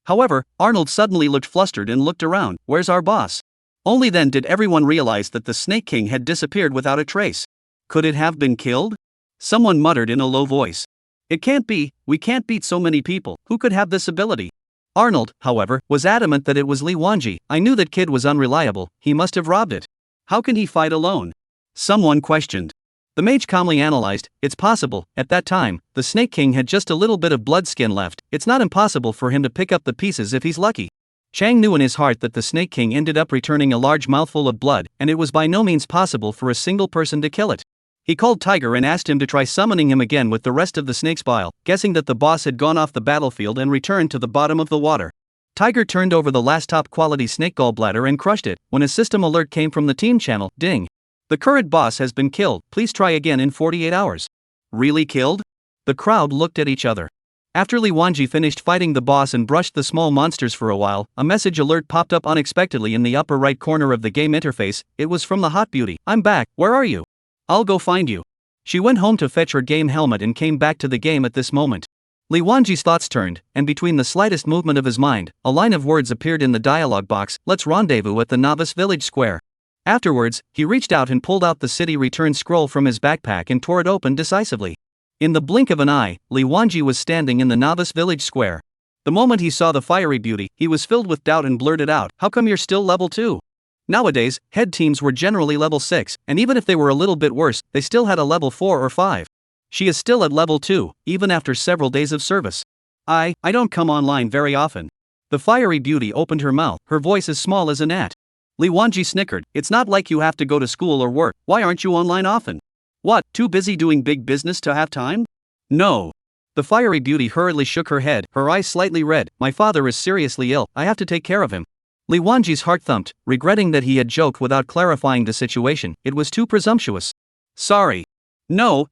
However, Arnold suddenly looked flustered and looked around. Where's our boss? Only then did everyone realize that the Snake King had disappeared without a trace. Could it have been killed? Someone muttered in a low voice. It can't be, we can't beat so many people, who could have this ability? Arnold, however, was adamant that it was Li Wanji. I knew that kid was unreliable, he must have robbed it. How can he fight alone? Someone questioned. The mage calmly analyzed. It's possible, at that time, the Snake King had just a little bit of blood skin left. It's not impossible for him to pick up the pieces if he's lucky. Chang knew in his heart that the Snake King ended up returning a large mouthful of blood, and it was by no means possible for a single person to kill it. He called Tiger and asked him to try summoning him again with the rest of the snake's bile, guessing that the boss had gone off the battlefield and returned to the bottom of the water. Tiger turned over the last top-quality snake gallbladder and crushed it, when a system alert came from the team channel. Ding. The current boss has been killed, please try again in 48 hours. Really killed? The crowd looked at each other. After Li Wanji finished fighting the boss and brushed the small monsters for a while, a message alert popped up unexpectedly in the upper right corner of the game interface. It was from the hot beauty. "I'm back, where are you? I'll go find you." She went home to fetch her game helmet and came back to the game at this moment. Li Wanji's thoughts turned, and between the slightest movement of his mind, a line of words appeared in the dialogue box: "Let's rendezvous at the novice village square." Afterwards, he reached out and pulled out the city return scroll from his backpack and tore it open decisively. In the blink of an eye, Li Wanji was standing in the novice village square. The moment he saw the fiery beauty, he was filled with doubt and blurted out, "How come you're still level 2? Nowadays, head teams were generally level 6, and even if they were a little bit worse, they still had a level 4 or 5. She is still at level 2, even after several days of service. I don't come online very often." The fiery beauty opened her mouth, her voice as small as a gnat. Li Wanji snickered. "It's not like you have to go to school or work. Why aren't you online often? What, too busy doing big business to have time?" "No." The fiery beauty hurriedly shook her head, her eyes slightly red. "My father is seriously ill, I have to take care of him." Li Wanji's heart thumped, regretting that he had joked without clarifying the situation. It was too presumptuous. "Sorry. No.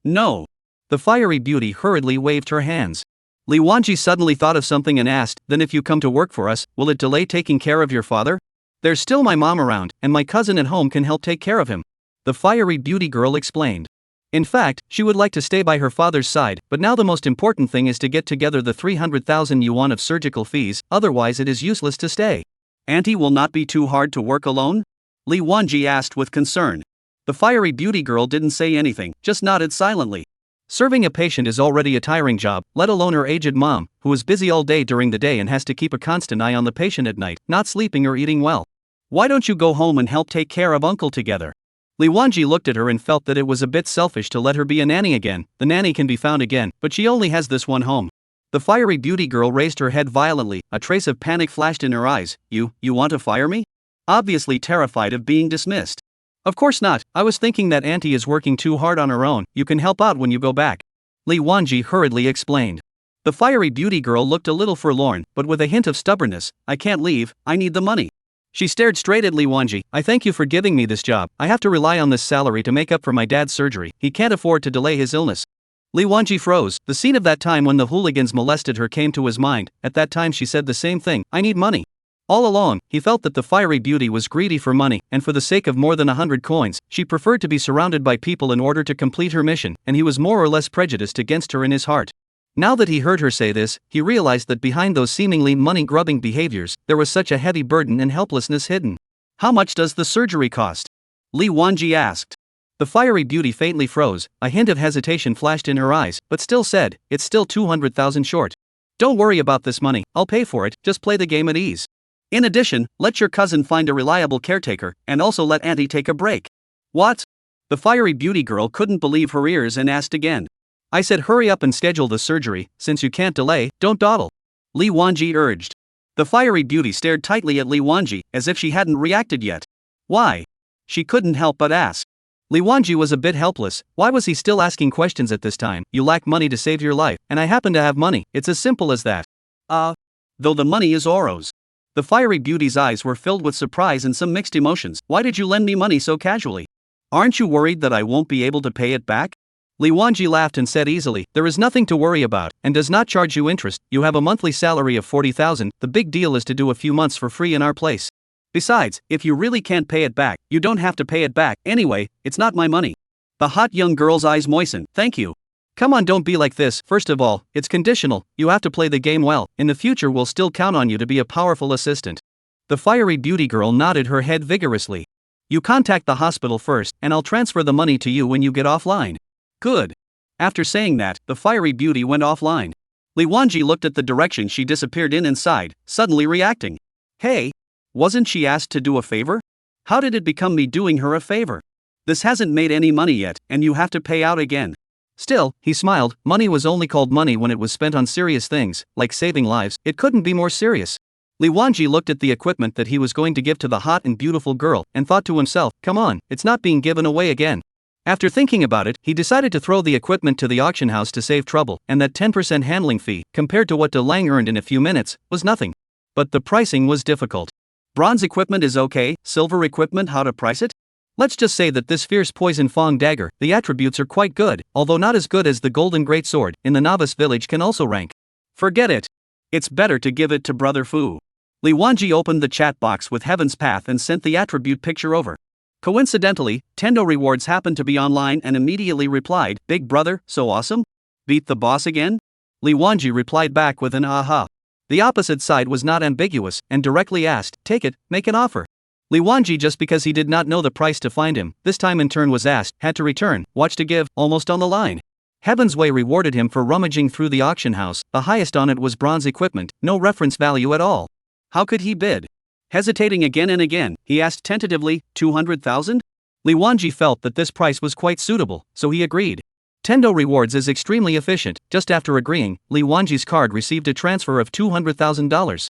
The fiery beauty hurriedly waved her hands. Li Wanji suddenly thought of something and asked, "Then if you come to work for us, will it delay taking care of your father? There's still my mom around, and my cousin at home can help take care of him." The fiery beauty girl explained. In fact, she would like to stay by her father's side, but now the most important thing is to get together the 300,000 yuan of surgical fees, otherwise it is useless to stay. "Auntie will not be too hard to work alone?" Li Wanji asked with concern. The fiery beauty girl didn't say anything, just nodded silently. Serving a patient is already a tiring job, let alone her aged mom, who is busy all day during the day and has to keep a constant eye on the patient at night, not sleeping or eating well. "Why don't you go home and help take care of uncle together?" Li Wanji looked at her and felt that it was a bit selfish to let her be a nanny again. The nanny can be found again, but she only has this one home. The fiery beauty girl raised her head violently, a trace of panic flashed in her eyes. You want to fire me?" Obviously terrified of being dismissed. "Of course not, I was thinking that auntie is working too hard on her own, you can help out when you go back," Li Wanji hurriedly explained. The fiery beauty girl looked a little forlorn, but with a hint of stubbornness. "I can't leave, I need the money." She stared straight at Li Wanji. "I thank you for giving me this job, I have to rely on this salary to make up for my dad's surgery, he can't afford to delay his illness." Li Wanji froze. The scene of that time when the hooligans molested her came to his mind. At that time she said the same thing, "I need money." All along, he felt that the fiery beauty was greedy for money, and for the sake of more than 100 coins, she preferred to be surrounded by people in order to complete her mission, and he was more or less prejudiced against her in his heart. Now that he heard her say this, he realized that behind those seemingly money-grubbing behaviors, there was such a heavy burden and helplessness hidden. "How much does the surgery cost?" Li Wanji asked. The fiery beauty faintly froze, a hint of hesitation flashed in her eyes, but still said, "It's still 200,000 short. Don't worry about this money, I'll pay for it, just play the game at ease. In addition, let your cousin find a reliable caretaker, and also let auntie take a break." "What?" The fiery beauty girl couldn't believe her ears and asked again. "I said hurry up and schedule the surgery, since you can't delay, don't dawdle," Li Wanji urged. The fiery beauty stared tightly at Li Wanji, as if she hadn't reacted yet. Why? She couldn't help but ask. Li Wanji was a bit helpless. Why was he still asking questions at this time? "You lack money to save your life, and I happen to have money, it's as simple as that." Though the money is Oro's. The fiery beauty's eyes were filled with surprise and some mixed emotions. "Why did you lend me money so casually? Aren't you worried that I won't be able to pay it back?" Li Wanji laughed and said easily, "There is nothing to worry about, and does not charge you interest. You have a monthly salary of 40,000, the big deal is to do a few months for free in our place. Besides, if you really can't pay it back, you don't have to pay it back, anyway, it's not my money." The hot young girl's eyes moistened. "Thank you. Come on, don't be like this. First of all, it's conditional, you have to play the game well, in the future we'll still count on you to be a powerful assistant." The fiery beauty girl nodded her head vigorously. "You contact the hospital first, and I'll transfer the money to you when you get offline." "Good." After saying that, the fiery beauty went offline. Li Wanji looked at the direction she disappeared in and sighed, suddenly reacting. "Hey, wasn't she asked to do a favor? How did it become me doing her a favor? This hasn't made any money yet, and you have to pay out again." Still, he smiled, money was only called money when it was spent on serious things, like saving lives, it couldn't be more serious. Li Wanji looked at the equipment that he was going to give to the hot and beautiful girl, and thought to himself, come on, it's not being given away again. After thinking about it, he decided to throw the equipment to the auction house to save trouble, and that 10% handling fee, compared to what Dalong earned in a few minutes, was nothing. But the pricing was difficult. Bronze equipment is okay, silver equipment, how to price it? Let's just say that this fierce poison fang dagger, the attributes are quite good, although not as good as the golden greatsword in the novice village can also rank. Forget it. It's better to give it to Brother Fu. Li Wanji opened the chat box with Heaven's Path and sent the attribute picture over. Coincidentally, Tendo Rewards happened to be online and immediately replied, "Big brother, so awesome? Beat the boss again?" Li Wanji replied back with an aha. The opposite side was not ambiguous and directly asked, "Take it, make an offer." Li Wanji, just because he did not know the price to find him, this time in turn was asked, had to return, watch to give, almost on the line. Heaven's Way rewarded him for rummaging through the auction house. The highest on it was bronze equipment, no reference value at all. How could he bid? Hesitating again and again, he asked tentatively, 200,000? Li Wanji felt that this price was quite suitable, so he agreed. Tendo Rewards is extremely efficient. Just after agreeing, Li Wanji's card received a transfer of $200,000.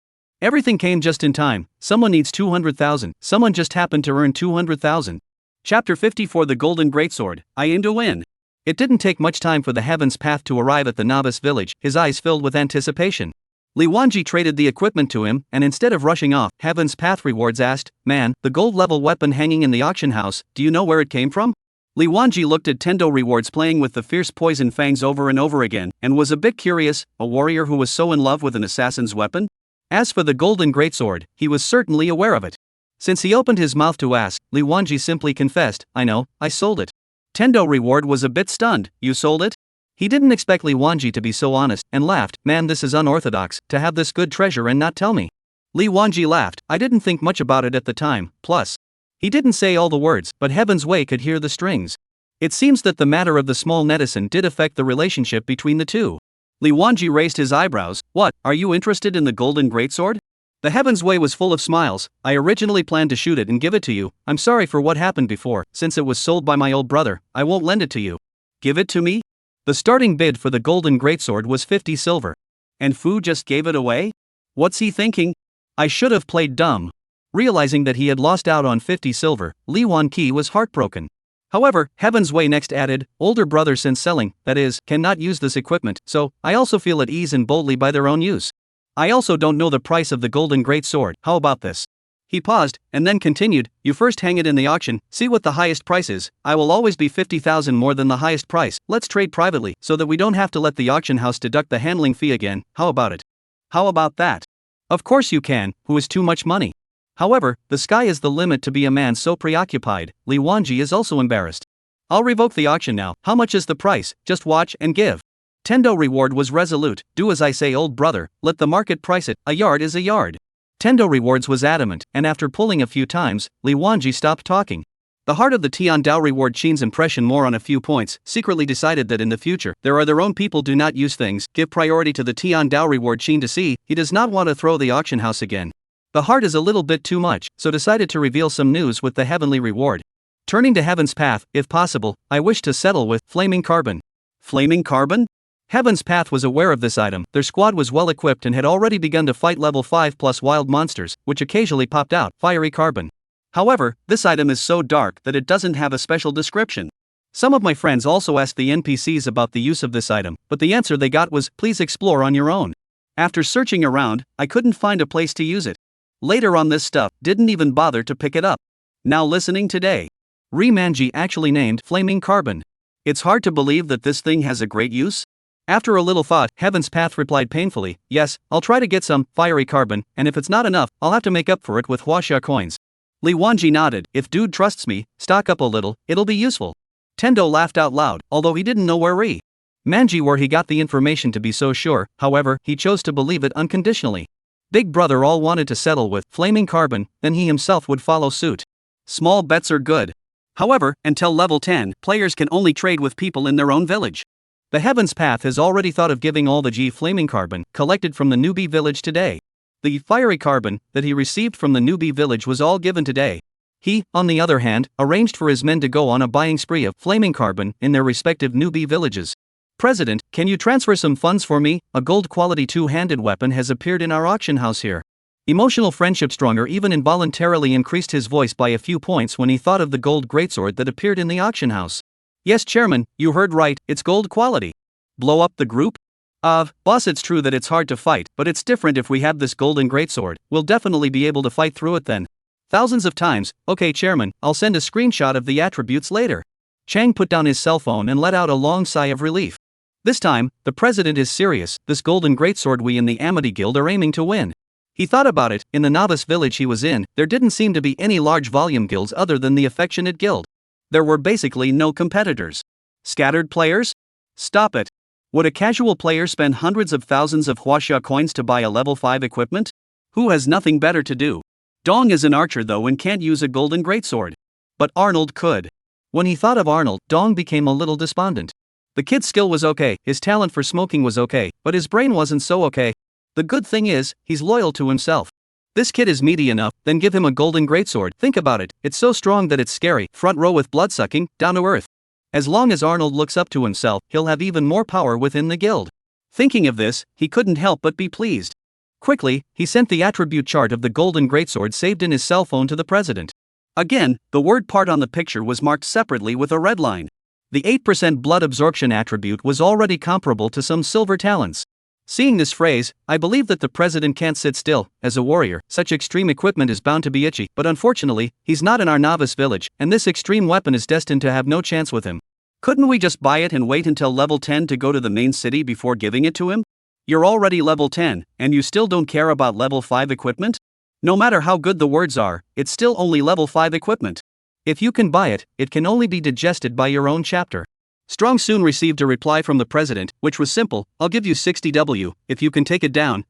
Everything came just in time. Someone needs 200,000, someone just happened to earn 200,000. Chapter 54, The Golden Greatsword, I Aim to Win. It didn't take much time for the Heaven's Path to arrive at the novice village, his eyes filled with anticipation. Li Wanji traded the equipment to him, and instead of rushing off, Heaven's Path Rewards asked, "Man, the gold-level weapon hanging in the auction house, do you know where it came from?" Li Wanji looked at Tendo Rewards playing with the fierce poison fangs over and over again, and was a bit curious, a warrior who was so in love with an assassin's weapon? As for the Golden Greatsword, he was certainly aware of it. Since he opened his mouth to ask, Li Wanji simply confessed, "I know, I sold it." Tendo Reward was a bit stunned. "You sold it?" He didn't expect Li Wanji to be so honest, and laughed. "Man, this is unorthodox, to have this good treasure and not tell me." Li Wanji laughed. "I didn't think much about it at the time, plus." He didn't say all the words, but Heaven's Way could hear the strings. It seems that the matter of the small netizen did affect the relationship between the two. Li Wanji raised his eyebrows. "What, are you interested in the Golden Greatsword?" The Heaven's Way was full of smiles. "I originally planned to shoot it and give it to you. I'm sorry for what happened before. Since it was sold by my old brother, I won't lend it to you." "Give it to me?" The starting bid for the Golden Greatsword was 50 silver. And Fu just gave it away? What's he thinking? I should have played dumb. Realizing that he had lost out on 50 silver, Li Wanqi was heartbroken. However, Heaven's Way next added, "Older brother, since selling, that is, cannot use this equipment, so I also feel at ease and boldly by their own use. I also don't know the price of the Golden Greatsword. How about this?" He paused, and then continued, "You first hang it in the auction, see what the highest price is. I will always be 50,000 more than the highest price. Let's trade privately, so that we don't have to let the auction house deduct the handling fee again. How about it?" "How about that?" "Of course you can, who is too much money." However, the sky is the limit to be a man so preoccupied. Li Wanji is also embarrassed. "I'll revoke the auction now. How much is the price? Just watch and give." Tendo Reward was resolute. "Do as I say, old brother, let the market price it, a yard is a yard." Tendo Rewards was adamant, and after pulling a few times, Li Wanji stopped talking. The heart of the Tiandao Reward Qin's impression more on a few points, secretly decided that in the future, there are their own people do not use things, give priority to the Tiandao Reward Qin to see, he does not want to throw the auction house again. The heart is a little bit too much, so decided to reveal some news with the heavenly reward. Turning to Heaven's Path, if possible, I wish to settle with Flaming Carbon. Flaming Carbon? Heaven's Path was aware of this item. Their squad was well equipped and had already begun to fight level 5+ wild monsters, which occasionally popped out, fiery carbon. However, this item is so dark that it doesn't have a special description. Some of my friends also asked the NPCs about the use of this item, but the answer they got was, "Please explore on your own." After searching around, I couldn't find a place to use it. Later on, this stuff didn't even bother to pick it up. Now listening today. Remanji actually named Flaming Carbon. It's hard to believe that this thing has a great use. After a little thought, Heaven's Path replied painfully, "Yes, I'll try to get some fiery carbon, and if it's not enough, I'll have to make up for it with Huaxia coins." Li Wanji nodded. "If dude trusts me, stock up a little, it'll be useful." Tendo laughed out loud, although he didn't know where he got the information to be so sure. However, he chose to believe it unconditionally. Big brother all wanted to settle with Flaming Carbon, then he himself would follow suit. Small bets are good. However, until level 10, players can only trade with people in their own village. The Heaven's Path has already thought of giving all the Flaming Carbon collected from the newbie village today. The fiery carbon that he received from the newbie village was all given today. He, on the other hand, arranged for his men to go on a buying spree of Flaming Carbon in their respective newbie villages. "President, can you transfer some funds for me? A gold quality two-handed weapon has appeared in our auction house here." Emotional friendship stronger even involuntarily increased his voice by a few points when he thought of the gold greatsword that appeared in the auction house. "Yes, Chairman, you heard right, it's gold quality." "Blow up the group?" Boss, it's true that it's hard to fight, but it's different if we have this golden greatsword. We'll definitely be able to fight through it then. Thousands of times. Okay, Chairman, I'll send a screenshot of the attributes later." Chang put down his cell phone and let out a long sigh of relief. This time, the president is serious. This golden greatsword we in the Amity Guild are aiming to win. He thought about it. In the novice village he was in, there didn't seem to be any large volume guilds other than the Affectionate Guild. There were basically no competitors. Scattered players? Stop it. Would a casual player spend hundreds of thousands of huaxia coins to buy a level 5 equipment? Who has nothing better to do? Dong is an archer though and can't use a golden greatsword. But Arnold could. When he thought of Arnold, Dong became a little despondent. The kid's skill was okay, his talent for smoking was okay, but his brain wasn't so okay. The good thing is, he's loyal to himself. This kid is meaty enough, then give him a golden greatsword. Think about it, it's so strong that it's scary. Front row with blood-sucking, down to earth. As long as Arnold looks up to himself, he'll have even more power within the guild. Thinking of this, he couldn't help but be pleased. Quickly, he sent the attribute chart of the golden greatsword saved in his cell phone to the president. Again, the word part on the picture was marked separately with a red line. The 8% blood absorption attribute was already comparable to some silver talents. Seeing this phrase, I believe that the president can't sit still. As a warrior, such extreme equipment is bound to be itchy, but unfortunately, he's not in our novice village, and this extreme weapon is destined to have no chance with him. Couldn't we just buy it and wait until level 10 to go to the main city before giving it to him? You're already level 10, and you still don't care about level 5 equipment? No matter how good the words are, it's still only level 5 equipment. If you can buy it, it can only be digested by your own chapter. Strong soon received a reply from the president, which was simple: I'll give you 60W, if you can take it down,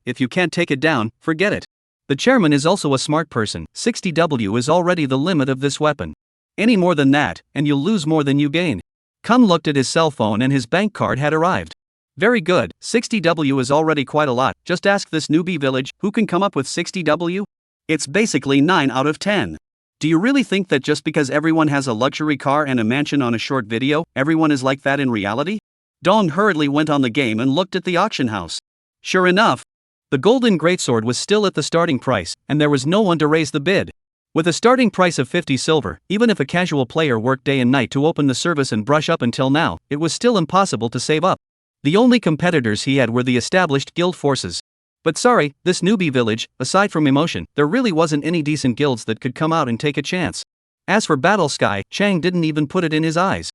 if you can't take it down, forget it. The chairman is also a smart person. 60W is already the limit of this weapon. Any more than that, and you'll lose more than you gain. Kun looked at his cell phone and his bank card had arrived. Very good, 60W is already quite a lot. Just ask this newbie village, who can come up with 60W? It's basically 9 out of 10. Do you really think that just because everyone has a luxury car and a mansion on a short video, everyone is like that in reality? Dong hurriedly went on the game and looked at the auction house. Sure enough, the golden greatsword was still at the starting price, and there was no one to raise the bid. With a starting price of 50 silver, even if a casual player worked day and night to open the service and brush up until now, it was still impossible to save up. The only competitors he had were the established guild forces. But sorry, this newbie village, aside from emotion, there really wasn't any decent guilds that could come out and take a chance. As for Battle Sky, Chang didn't even put it in his eyes.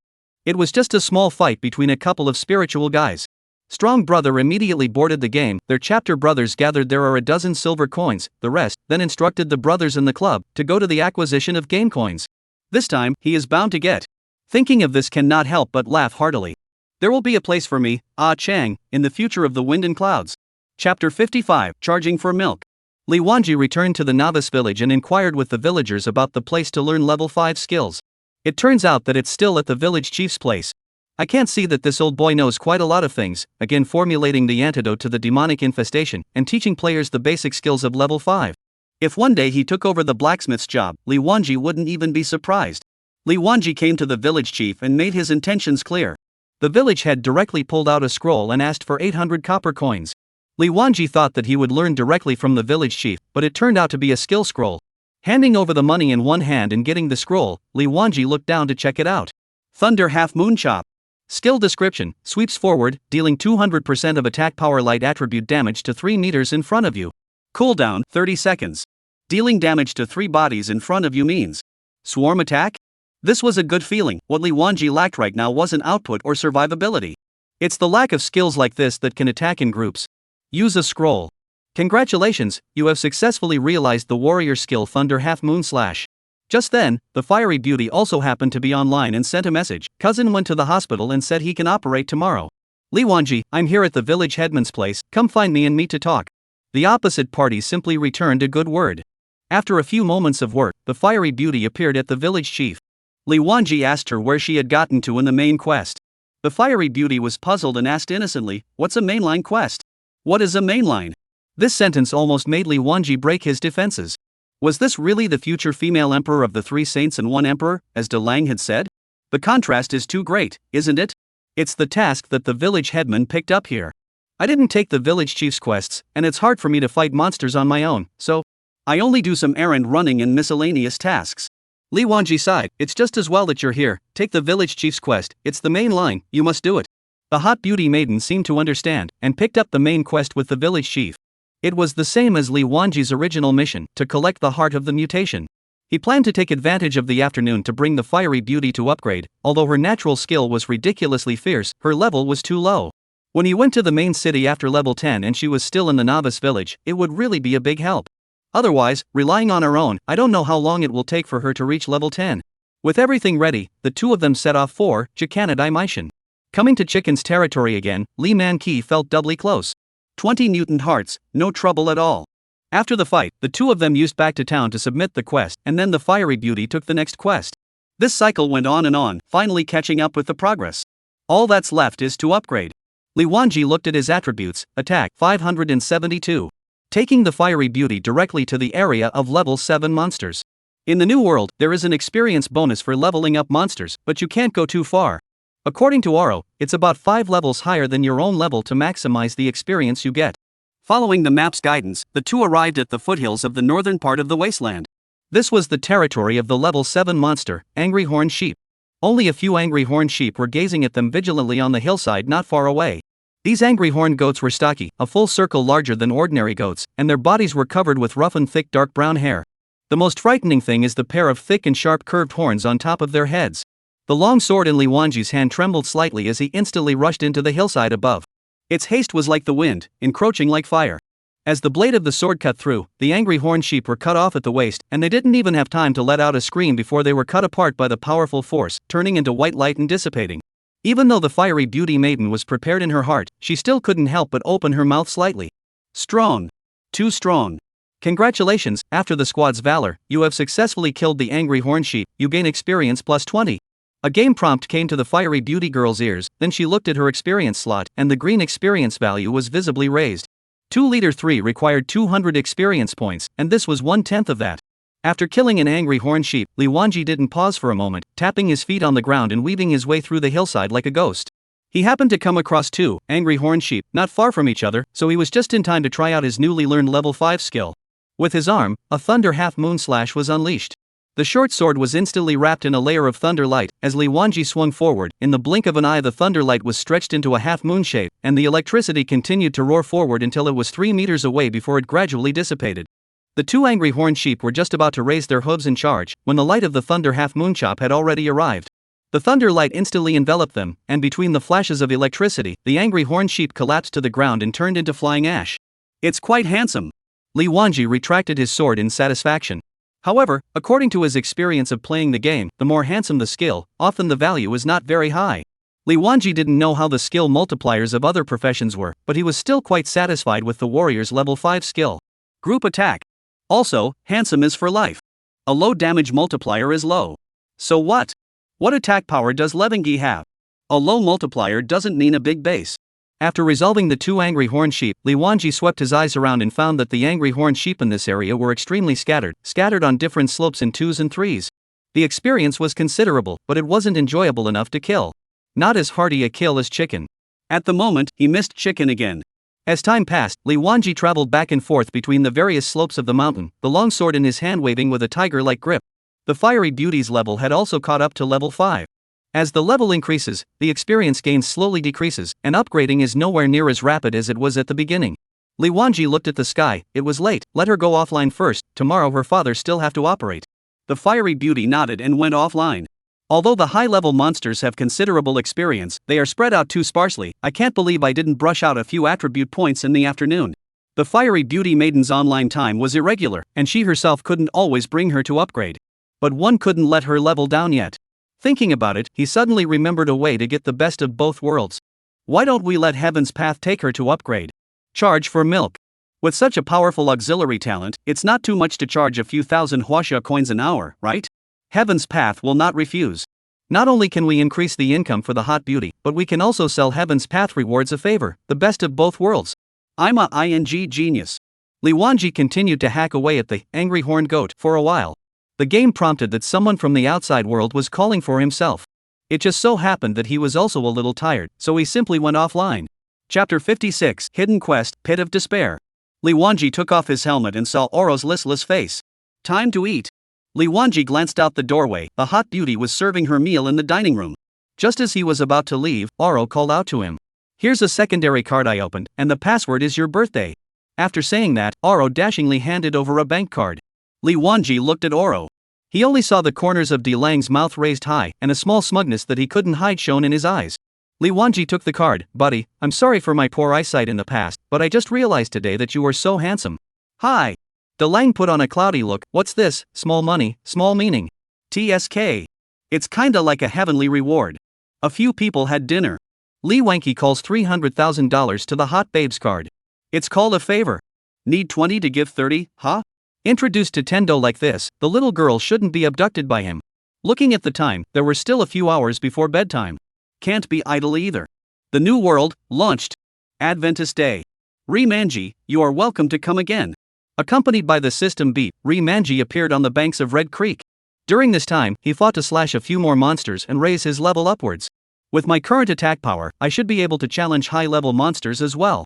It was just a small fight between a couple of spiritual guys. Strong Brother immediately boarded the game. Their chapter brothers gathered there are a dozen silver coins, the rest, then instructed the brothers in the club to go to the acquisition of game coins. This time, he is bound to get. Thinking of this cannot help but laugh heartily. There will be a place for me, Chang, in the future of the wind and clouds. Chapter 55, Charging for Milk. Li Wanji returned to the novice village and inquired with the villagers about the place to learn level 5 skills. It turns out that it's still at the village chief's place. I can't see that this old boy knows quite a lot of things, again formulating the antidote to the demonic infestation, and teaching players the basic skills of level 5. If one day he took over the blacksmith's job, Li Wanji wouldn't even be surprised. Li Wanji came to the village chief and made his intentions clear. The village head directly pulled out a scroll and asked for 800 copper coins. Li Wanji thought that he would learn directly from the village chief, but it turned out to be a skill scroll. Handing over the money in one hand and getting the scroll, Li Wanji looked down to check it out. Thunder Half Moon Chop. Skill description: sweeps forward, dealing 200% of attack power light attribute damage to 3 meters in front of you. Cooldown 30 seconds. Dealing damage to 3 bodies in front of you means swarm attack? This was a good feeling. What Li Wanji lacked right now wasn't output or survivability. It's the lack of skills like this that can attack in groups. Use a scroll. Congratulations, you have successfully realized the warrior skill Thunder Half Moon Slash. Just then, the fiery beauty also happened to be online and sent a message. Cousin went to the hospital and said he can operate tomorrow. Li Wanji, I'm here at the village headman's place, come find me and meet to talk. The opposite party simply returned a good word. After a few moments of work, the fiery beauty appeared at the village chief. Li Wanji asked her where she had gotten to in the main quest. The fiery beauty was puzzled and asked innocently, what's a mainline quest? What is a mainline? This sentence almost made Li Wanji break his defenses. Was this really the future female emperor of the 3 saints and 1 emperor, as Dalong had said? The contrast is too great, isn't it? It's the task that the village headman picked up here. I didn't take the village chief's quests, and it's hard for me to fight monsters on my own, so I only do some errand running and miscellaneous tasks. Li Wanji sighed, it's just as well that you're here, take the village chief's quest, it's the main line, you must do it. The hot beauty maiden seemed to understand, and picked up the main quest with the village chief. It was the same as Li Wanji's original mission, to collect the heart of the mutation. He planned to take advantage of the afternoon to bring the fiery beauty to upgrade. Although her natural skill was ridiculously fierce, her level was too low. When he went to the main city after level 10 and she was still in the novice village, it would really be a big help. Otherwise, relying on her own, I don't know how long it will take for her to reach level 10. With everything ready, the two of them set off for Chromatic Plunder. Coming to Chicken's territory again, Lee Man-ki felt doubly close. 20 mutant hearts, no trouble at all. After the fight, the two of them used back to town to submit the quest, and then the fiery beauty took the next quest. This cycle went on, finally catching up with the progress. All that's left is to upgrade. Li Wanji looked at his attributes, attack 572. Taking the fiery beauty directly to the area of level 7 monsters. In the new world, there is an experience bonus for leveling up monsters, but you can't go too far. According to Oro, it's about 5 levels higher than your own level to maximize the experience you get. Following the map's guidance, the two arrived at the foothills of the northern part of the wasteland. This was the territory of the level 7 monster, Angry Horned Sheep. Only a few angry horned sheep were gazing at them vigilantly on the hillside not far away. These angry horned goats were stocky, a full circle larger than ordinary goats, and their bodies were covered with rough and thick dark brown hair. The most frightening thing is the pair of thick and sharp curved horns on top of their heads. The long sword in Li Wanji's hand trembled slightly as he instantly rushed into the hillside above. Its haste was like the wind, encroaching like fire. As the blade of the sword cut through, the angry horned sheep were cut off at the waist, and they didn't even have time to let out a scream before they were cut apart by the powerful force, turning into white light and dissipating. Even though the fiery beauty maiden was prepared in her heart, she still couldn't help but open her mouth slightly. Strong. Too strong. Congratulations, after the squad's valor, you have successfully killed the angry horned sheep, you gain experience plus 20. A game prompt came to the fiery beauty girl's ears, then she looked at her experience slot, and the green experience value was visibly raised. 2 Leader 3 required 200 experience points, and this was 1/10 of that. After killing an angry horned sheep, Li Wanji didn't pause for a moment, tapping his feet on the ground and weaving his way through the hillside like a ghost. He happened to come across 2 angry horned sheep, not far from each other, so he was just in time to try out his newly learned level 5 skill. With his arm, a thunder half-moon slash was unleashed. The short sword was instantly wrapped in a layer of thunder light. As Li Wanji swung forward, in the blink of an eye the thunder light was stretched into a half-moon shape, and the electricity continued to roar forward until it was 3 meters away before it gradually dissipated. The 2 angry horned sheep were just about to raise their hooves and charge, when the light of the thunder half-moon chop had already arrived. The thunder light instantly enveloped them, and between the flashes of electricity, the angry horned sheep collapsed to the ground and turned into flying ash. It's quite handsome. Li Wanji retracted his sword in satisfaction. However, according to his experience of playing the game, the more handsome the skill, often the value is not very high. Li Wanji didn't know how the skill multipliers of other professions were, but he was still quite satisfied with the warrior's level 5 skill. Group attack. Also, handsome is for life. A low damage multiplier is low. So what? What attack power does Levengi have? A low multiplier doesn't mean a big base. After resolving the 2 angry horned sheep, Li Wanji swept his eyes around and found that the angry horned sheep in this area were extremely scattered on different slopes in 2s and 3s. The experience was considerable, but it wasn't enjoyable enough to kill. Not as hearty a kill as Chicken. At the moment, he missed Chicken again. As time passed, Li Wanji traveled back and forth between the various slopes of the mountain, the long sword in his hand waving with a tiger-like grip. The fiery beauty's level had also caught up to level 5. As the level increases, the experience gain slowly decreases, and upgrading is nowhere near as rapid as it was at the beginning. Li Wanji looked at the sky. It was late, let her go offline first, tomorrow her father still have to operate. The fiery beauty nodded and went offline. Although the high-level monsters have considerable experience, they are spread out too sparsely. I can't believe I didn't brush out a few attribute points in the afternoon. The fiery beauty maiden's online time was irregular, and she herself couldn't always bring her to upgrade. But one couldn't let her level down yet. Thinking about it, he suddenly remembered a way to get the best of both worlds. Why don't we let Heaven's Path take her to upgrade? Charge for milk. With such a powerful auxiliary talent, it's not too much to charge a few thousand huaxia coins an hour, right? Heaven's Path will not refuse. Not only can we increase the income for the hot beauty, but we can also sell Heaven's Path rewards a favor, the best of both worlds. I'm a genius. Li Wanji continued to hack away at the angry horned goat for a while. The game prompted that someone from the outside world was calling for himself. It just so happened that he was also a little tired, so he simply went offline. Chapter 56, Hidden Quest, Pit of Despair. Li Wanji took off his helmet and saw Oro's listless face. Time to eat. Li Wanji glanced out the doorway. The hot beauty was serving her meal in the dining room. Just as he was about to leave, Oro called out to him. Here's a secondary card I opened, and the password is your birthday. After saying that, Oro dashingly handed over a bank card. Li Wanji looked at Oro. He only saw the corners of Dalong's mouth raised high and a small smugness that he couldn't hide shone in his eyes. Li Wanji took the card. Buddy, I'm sorry for my poor eyesight in the past, but I just realized today that you were so handsome. Hi. Dalong put on a cloudy look. What's this? Small money, small meaning. TSK. It's kinda like a heavenly reward. A few people had dinner. Li Wanki calls $300,000 to the hot babes card. It's called a favor. Need 20 to give 30, huh? Introduced to Tendo like this, the little girl shouldn't be abducted by him. Looking at the time, there were still a few hours before bedtime. Can't be idle either. The New World, launched. Adventist Day. Remanji, you are welcome to come again. Accompanied by the system beat, Remanji appeared on the banks of Red Creek. During this time, he fought to slash a few more monsters and raise his level upwards. With my current attack power, I should be able to challenge high-level monsters as well.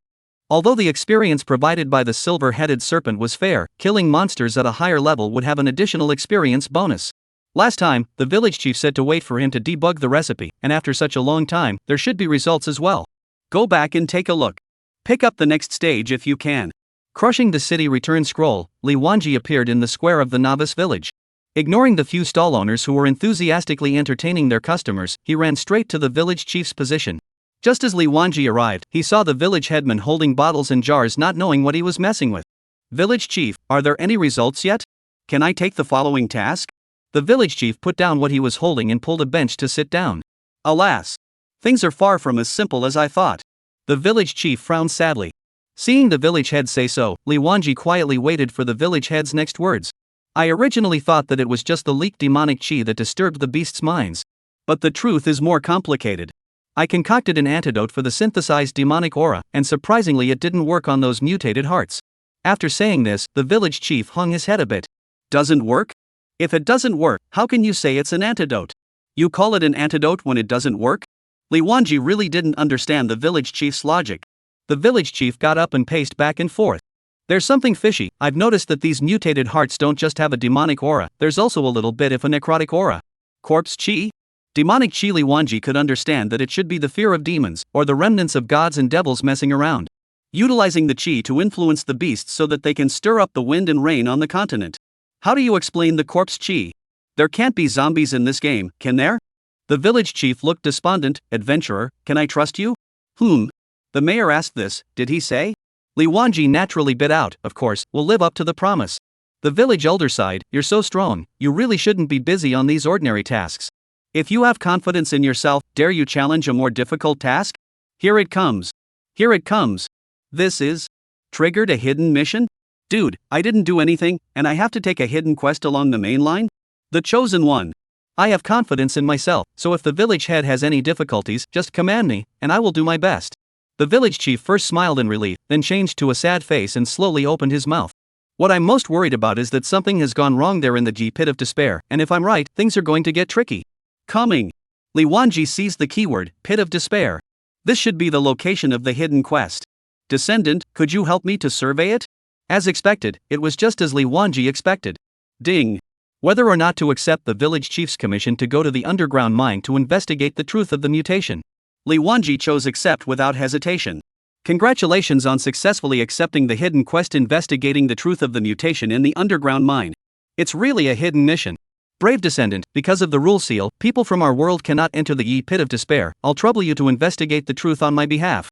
Although the experience provided by the silver-headed serpent was fair, killing monsters at a higher level would have an additional experience bonus. Last time, the village chief said to wait for him to debug the recipe, and after such a long time, there should be results as well. Go back and take a look. Pick up the next stage if you can. Crushing the city return scroll, Li Wanji appeared in the square of the novice village. Ignoring the few stall owners who were enthusiastically entertaining their customers, he ran straight to the village chief's position. Just as Li Wanji arrived, he saw the village headman holding bottles and jars, not knowing what he was messing with. Village chief, are there any results yet? Can I take the following task? The village chief put down what he was holding and pulled a bench to sit down. Alas! Things are far from as simple as I thought. The village chief frowned sadly. Seeing the village head say so, Li Wanji quietly waited for the village head's next words. I originally thought that it was just the leaked demonic chi that disturbed the beast's minds. But the truth is more complicated. I concocted an antidote for the synthesized demonic aura, and surprisingly it didn't work on those mutated hearts. After saying this, the village chief hung his head a bit. Doesn't work? If it doesn't work, how can you say it's an antidote? You call it an antidote when it doesn't work? Li Wanji really didn't understand the village chief's logic. The village chief got up and paced back and forth. There's something fishy. I've noticed that these mutated hearts don't just have a demonic aura, there's also a little bit of a necrotic aura. Corpse chi? Demonic chi. Li Wanji could understand that it should be the fear of demons, or the remnants of gods and devils messing around. Utilizing the chi to influence the beasts so that they can stir up the wind and rain on the continent. How do you explain the corpse chi? There can't be zombies in this game, can there? The village chief looked despondent. Adventurer, can I trust you? The mayor asked this, did he say? Li Wanji naturally bit out, of course, we'll live up to the promise. The village elder sighed, you're so strong, you really shouldn't be busy on these ordinary tasks. If you have confidence in yourself, dare you challenge a more difficult task? Here it comes. Here it comes. This is triggered a hidden mission? Dude, I didn't do anything, and I have to take a hidden quest along the main line? The chosen one. I have confidence in myself, so if the village head has any difficulties, just command me, and I will do my best. The village chief first smiled in relief, then changed to a sad face and slowly opened his mouth. What I'm most worried about is that something has gone wrong there in the G pit of despair, and if I'm right, things are going to get tricky. Coming. Li Wanji seized the keyword, pit of despair. This should be the location of the hidden quest. Descendant, could you help me to survey it? As expected, it was just as Li Wanji expected. Ding. Whether or not to accept the village chief's commission to go to the underground mine to investigate the truth of the mutation. Li Wanji chose accept without hesitation. Congratulations on successfully accepting the hidden quest investigating the truth of the mutation in the underground mine. It's really a hidden mission. Brave descendant, because of the rule seal, people from our world cannot enter the Yi pit of despair. I'll trouble you to investigate the truth on my behalf.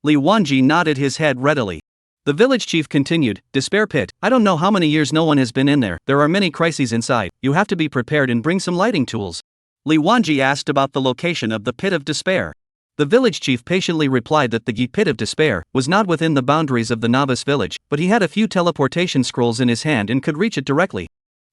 Li Wanji nodded his head readily. The village chief continued, Despair pit, I don't know how many years no one has been in there, there are many crises inside, you have to be prepared and bring some lighting tools. Li Wanji asked about the location of the pit of despair. The village chief patiently replied that the Yi pit of despair was not within the boundaries of the novice village, but he had a few teleportation scrolls in his hand and could reach it directly.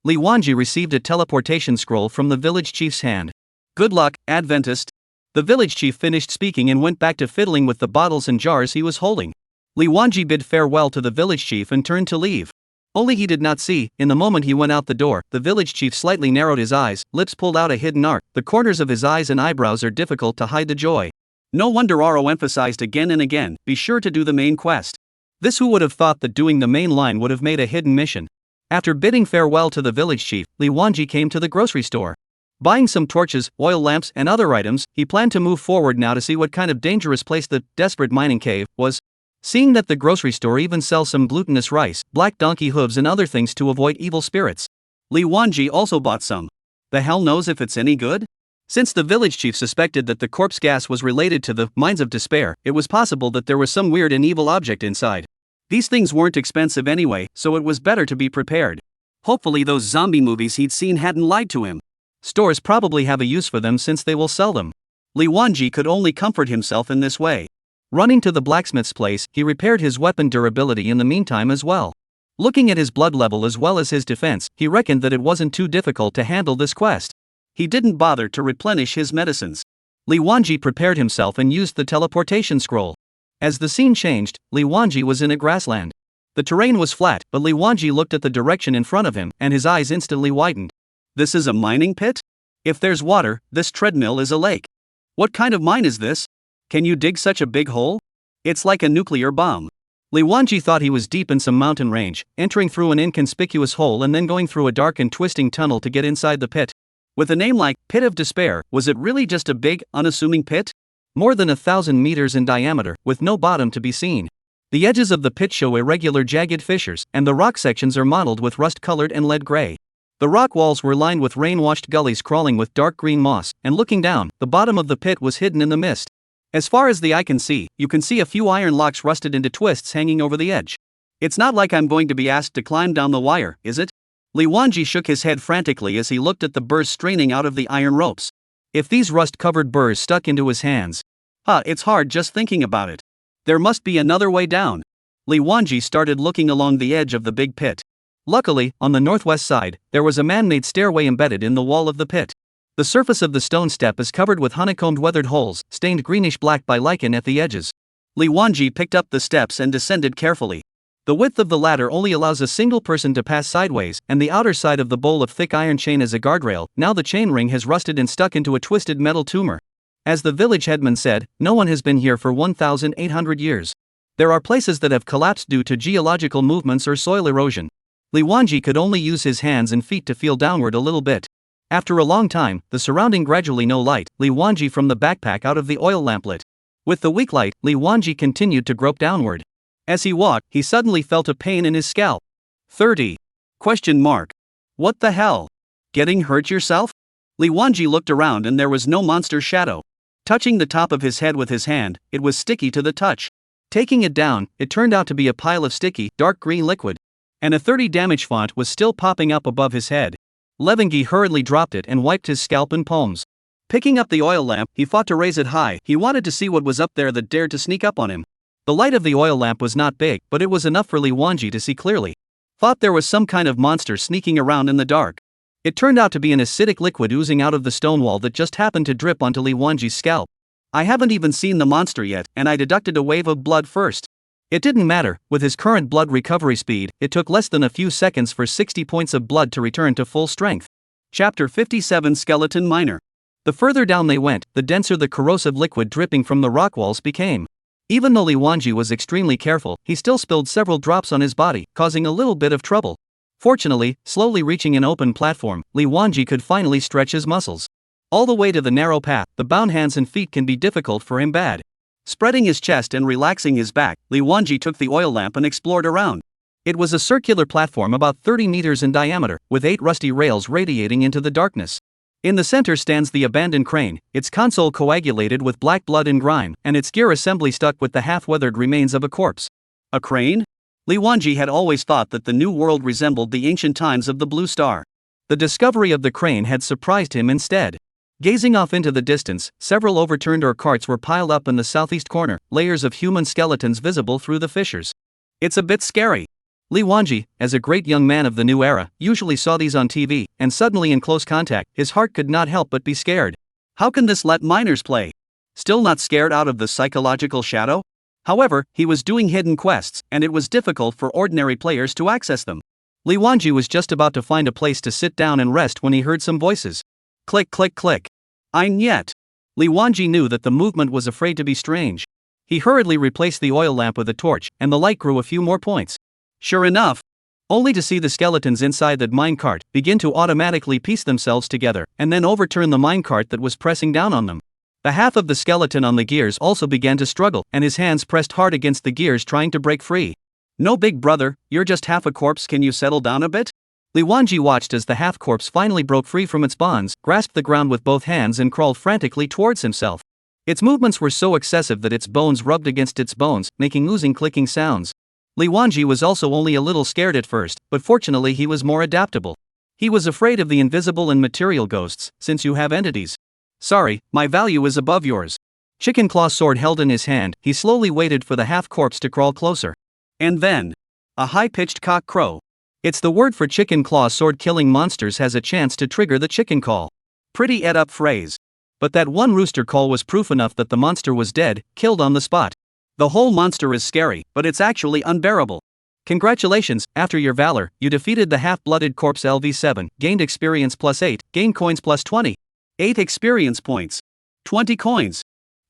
Li Wanji received a teleportation scroll from the village chief's hand. Good luck, Adventist. The village chief finished speaking and went back to fiddling with the bottles and jars he was holding. Li Wanji bid farewell to the village chief and turned to leave. Only he did not see, in the moment he went out the door, the village chief slightly narrowed his eyes, lips pulled out a hidden arc, the corners of his eyes and eyebrows are difficult to hide the joy. No wonder Aro emphasized again and again, be sure to do the main quest. This who would have thought that doing the main line would have made a hidden mission. After bidding farewell to the village chief, Li Wanji came to the grocery store. Buying some torches, oil lamps and other items, he planned to move forward now to see what kind of dangerous place the desperate mining cave was. Seeing that the grocery store even sells some glutinous rice, black donkey hooves and other things to avoid evil spirits. Li Wanji also bought some. The hell knows if it's any good? Since the village chief suspected that the corpse gas was related to the mines of despair, it was possible that there was some weird and evil object inside. These things weren't expensive anyway, so it was better to be prepared. Hopefully those zombie movies he'd seen hadn't lied to him. Stores probably have a use for them since they will sell them. Li Wanji could only comfort himself in this way. Running to the blacksmith's place, he repaired his weapon durability in the meantime as well. Looking at his blood level as well as his defense, he reckoned that it wasn't too difficult to handle this quest. He didn't bother to replenish his medicines. Li Wanji prepared himself and used the teleportation scroll. As the scene changed, Li Wanji was in a grassland. The terrain was flat, but Li Wanji looked at the direction in front of him, and his eyes instantly widened. This is a mining pit? If there's water, this treadmill is a lake. What kind of mine is this? Can you dig such a big hole? It's like a nuclear bomb. Li Wanji thought he was deep in some mountain range, entering through an inconspicuous hole and then going through a dark and twisting tunnel to get inside the pit. With a name like Pit of Despair, was it really just a big, unassuming pit? More than 1,000 meters in diameter, with no bottom to be seen. The edges of the pit show irregular jagged fissures, and the rock sections are mottled with rust-colored and lead gray. The rock walls were lined with rain-washed gullies crawling with dark green moss, and looking down, the bottom of the pit was hidden in the mist. As far as the eye can see, you can see a few iron locks rusted into twists hanging over the edge. It's not like I'm going to be asked to climb down the wire, is it? Li Wanji shook his head frantically as he looked at the burrs straining out of the iron ropes. If these rust-covered burrs stuck into his hands. It's hard just thinking about it. There must be another way down. Li Wanji started looking along the edge of the big pit. Luckily, on the northwest side, there was a man-made stairway embedded in the wall of the pit. The surface of the stone step is covered with honeycombed weathered holes, stained greenish-black by lichen at the edges. Li Wanji picked up the steps and descended carefully. The width of the ladder only allows a single person to pass sideways, and the outer side of the bowl of thick iron chain is a guardrail. Now the chain ring has rusted and stuck into a twisted metal tumor. As the village headman said, no one has been here for 1,800 years. There are places that have collapsed due to geological movements or soil erosion. Li Wanji could only use his hands and feet to feel downward a little bit. After a long time, the surrounding gradually no light, Li Wanji from the backpack out of the oil lamp lit. With the weak light, Li Wanji continued to grope downward. As he walked, he suddenly felt a pain in his scalp. 30. What the hell? Getting hurt yourself? Li Wanji looked around and there was no monster shadow. Touching the top of his head with his hand, it was sticky to the touch. Taking it down, it turned out to be a pile of sticky, dark green liquid. And a 30 damage font was still popping up above his head. Levengi hurriedly dropped it and wiped his scalp and palms. Picking up the oil lamp, he fought to raise it high. He wanted to see what was up there that dared to sneak up on him. The light of the oil lamp was not big, but it was enough for Li Wanji to see clearly. Thought there was some kind of monster sneaking around in the dark. It turned out to be an acidic liquid oozing out of the stone wall that just happened to drip onto Li Wanji's scalp. I haven't even seen the monster yet, and I deducted a wave of blood first. It didn't matter, with his current blood recovery speed, it took less than a few seconds for 60 points of blood to return to full strength. Chapter 57 Skeleton Miner. The further down they went, the denser the corrosive liquid dripping from the rock walls became. Even though Li Wanji was extremely careful, he still spilled several drops on his body, causing a little bit of trouble. Fortunately, slowly reaching an open platform, Li Wanji could finally stretch his muscles. All the way to the narrow path, the bound hands and feet can be difficult for him bad. Spreading his chest and relaxing his back, Li Wanji took the oil lamp and explored around. It was a circular platform about 30 meters in diameter, with 8 rusty rails radiating into the darkness. In the center stands the abandoned crane, its console coagulated with black blood and grime, and its gear assembly stuck with the half-weathered remains of a corpse. A crane? Li Wanji had always thought that the New World resembled the ancient times of the Blue Star. The discovery of the crane had surprised him instead. Gazing off into the distance, several overturned ore carts were piled up in the southeast corner, layers of human skeletons visible through the fissures. It's a bit scary. Li Wanji, as a great young man of the new era, usually saw these on TV, and suddenly in close contact, his heart could not help but be scared. How can this let miners play? Still not scared out of the psychological shadow? However, he was doing hidden quests, and it was difficult for ordinary players to access them. Li Wanji was just about to find a place to sit down and rest when he heard some voices. Click click click. Ein yet. Li Wanji knew that the movement was afraid to be strange. He hurriedly replaced the oil lamp with a torch, and the light grew a few more points. Sure enough, only to see the skeletons inside that minecart begin to automatically piece themselves together, and then overturn the minecart that was pressing down on them. The half of the skeleton on the gears also began to struggle, and his hands pressed hard against the gears trying to break free. No big brother, you're just half a corpse, can you settle down a bit? Li Wanji watched as the half-corpse finally broke free from its bonds, grasped the ground with both hands and crawled frantically towards himself. Its movements were so excessive that its bones rubbed against its bones, making oozing clicking sounds. Li Wanji was also only a little scared at first, but fortunately he was more adaptable. He was afraid of the invisible and material ghosts, since you have entities. Sorry, my value is above yours. Chicken Claw's sword held in his hand, he slowly waited for the half-corpse to crawl closer. And then, a high-pitched cock crow. It's the word for Chicken Claw's sword. Killing monsters has a chance to trigger the chicken call. Pretty ed-up phrase. But that one rooster call was proof enough that the monster was dead, killed on the spot. The whole monster is scary, but it's actually unbearable. Congratulations, after your valor, you defeated the half-blooded corpse LV7, gained experience +8, gained coins +20. 8 experience points. 20 coins.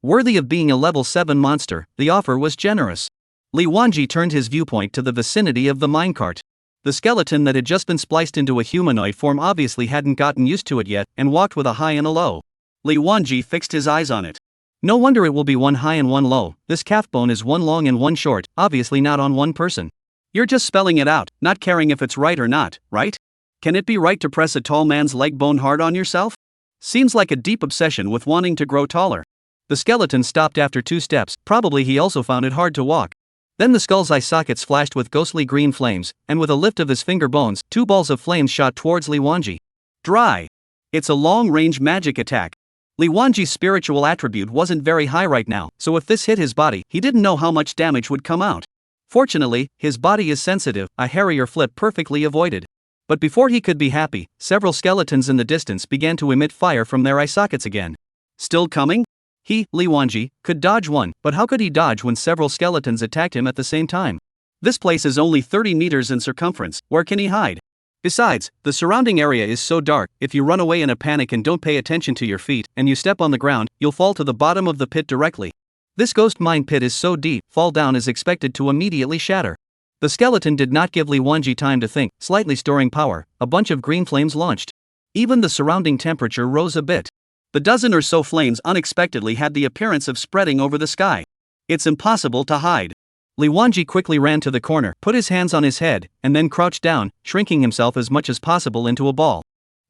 Worthy of being a level 7 monster, the offer was generous. Li Wanji turned his viewpoint to the vicinity of the minecart. The skeleton that had just been spliced into a humanoid form obviously hadn't gotten used to it yet, and walked with a high and a low. Li Wanji fixed his eyes on it. No wonder it will be one high and one low. This calf bone is one long and one short, obviously not on one person. You're just spelling it out, not caring if it's right or not, right? Can it be right to press a tall man's leg bone hard on yourself? Seems like a deep obsession with wanting to grow taller. The skeleton stopped after 2 steps, probably he also found it hard to walk. Then the skull's eye sockets flashed with ghostly green flames, and with a lift of his finger bones, 2 balls of flames shot towards Li Wanji. Dry. It's a long-range magic attack. Li Wanji's spiritual attribute wasn't very high right now, so if this hit his body, he didn't know how much damage would come out. Fortunately, his body is sensitive, a Harrier flip perfectly avoided. But before he could be happy, several skeletons in the distance began to emit fire from their eye sockets again. Still coming? He, Li Wanji, could dodge one, but how could he dodge when several skeletons attacked him at the same time? This place is only 30 meters in circumference, where can he hide? Besides, the surrounding area is so dark, if you run away in a panic and don't pay attention to your feet, and you step on the ground, you'll fall to the bottom of the pit directly. This ghost mine pit is so deep, fall down is expected to immediately shatter. The skeleton did not give Li Wanji time to think, slightly storing power, a bunch of green flames launched. Even the surrounding temperature rose a bit. The dozen or so flames unexpectedly had the appearance of spreading over the sky. It's impossible to hide. Li Wanji quickly ran to the corner, put his hands on his head, and then crouched down, shrinking himself as much as possible into a ball.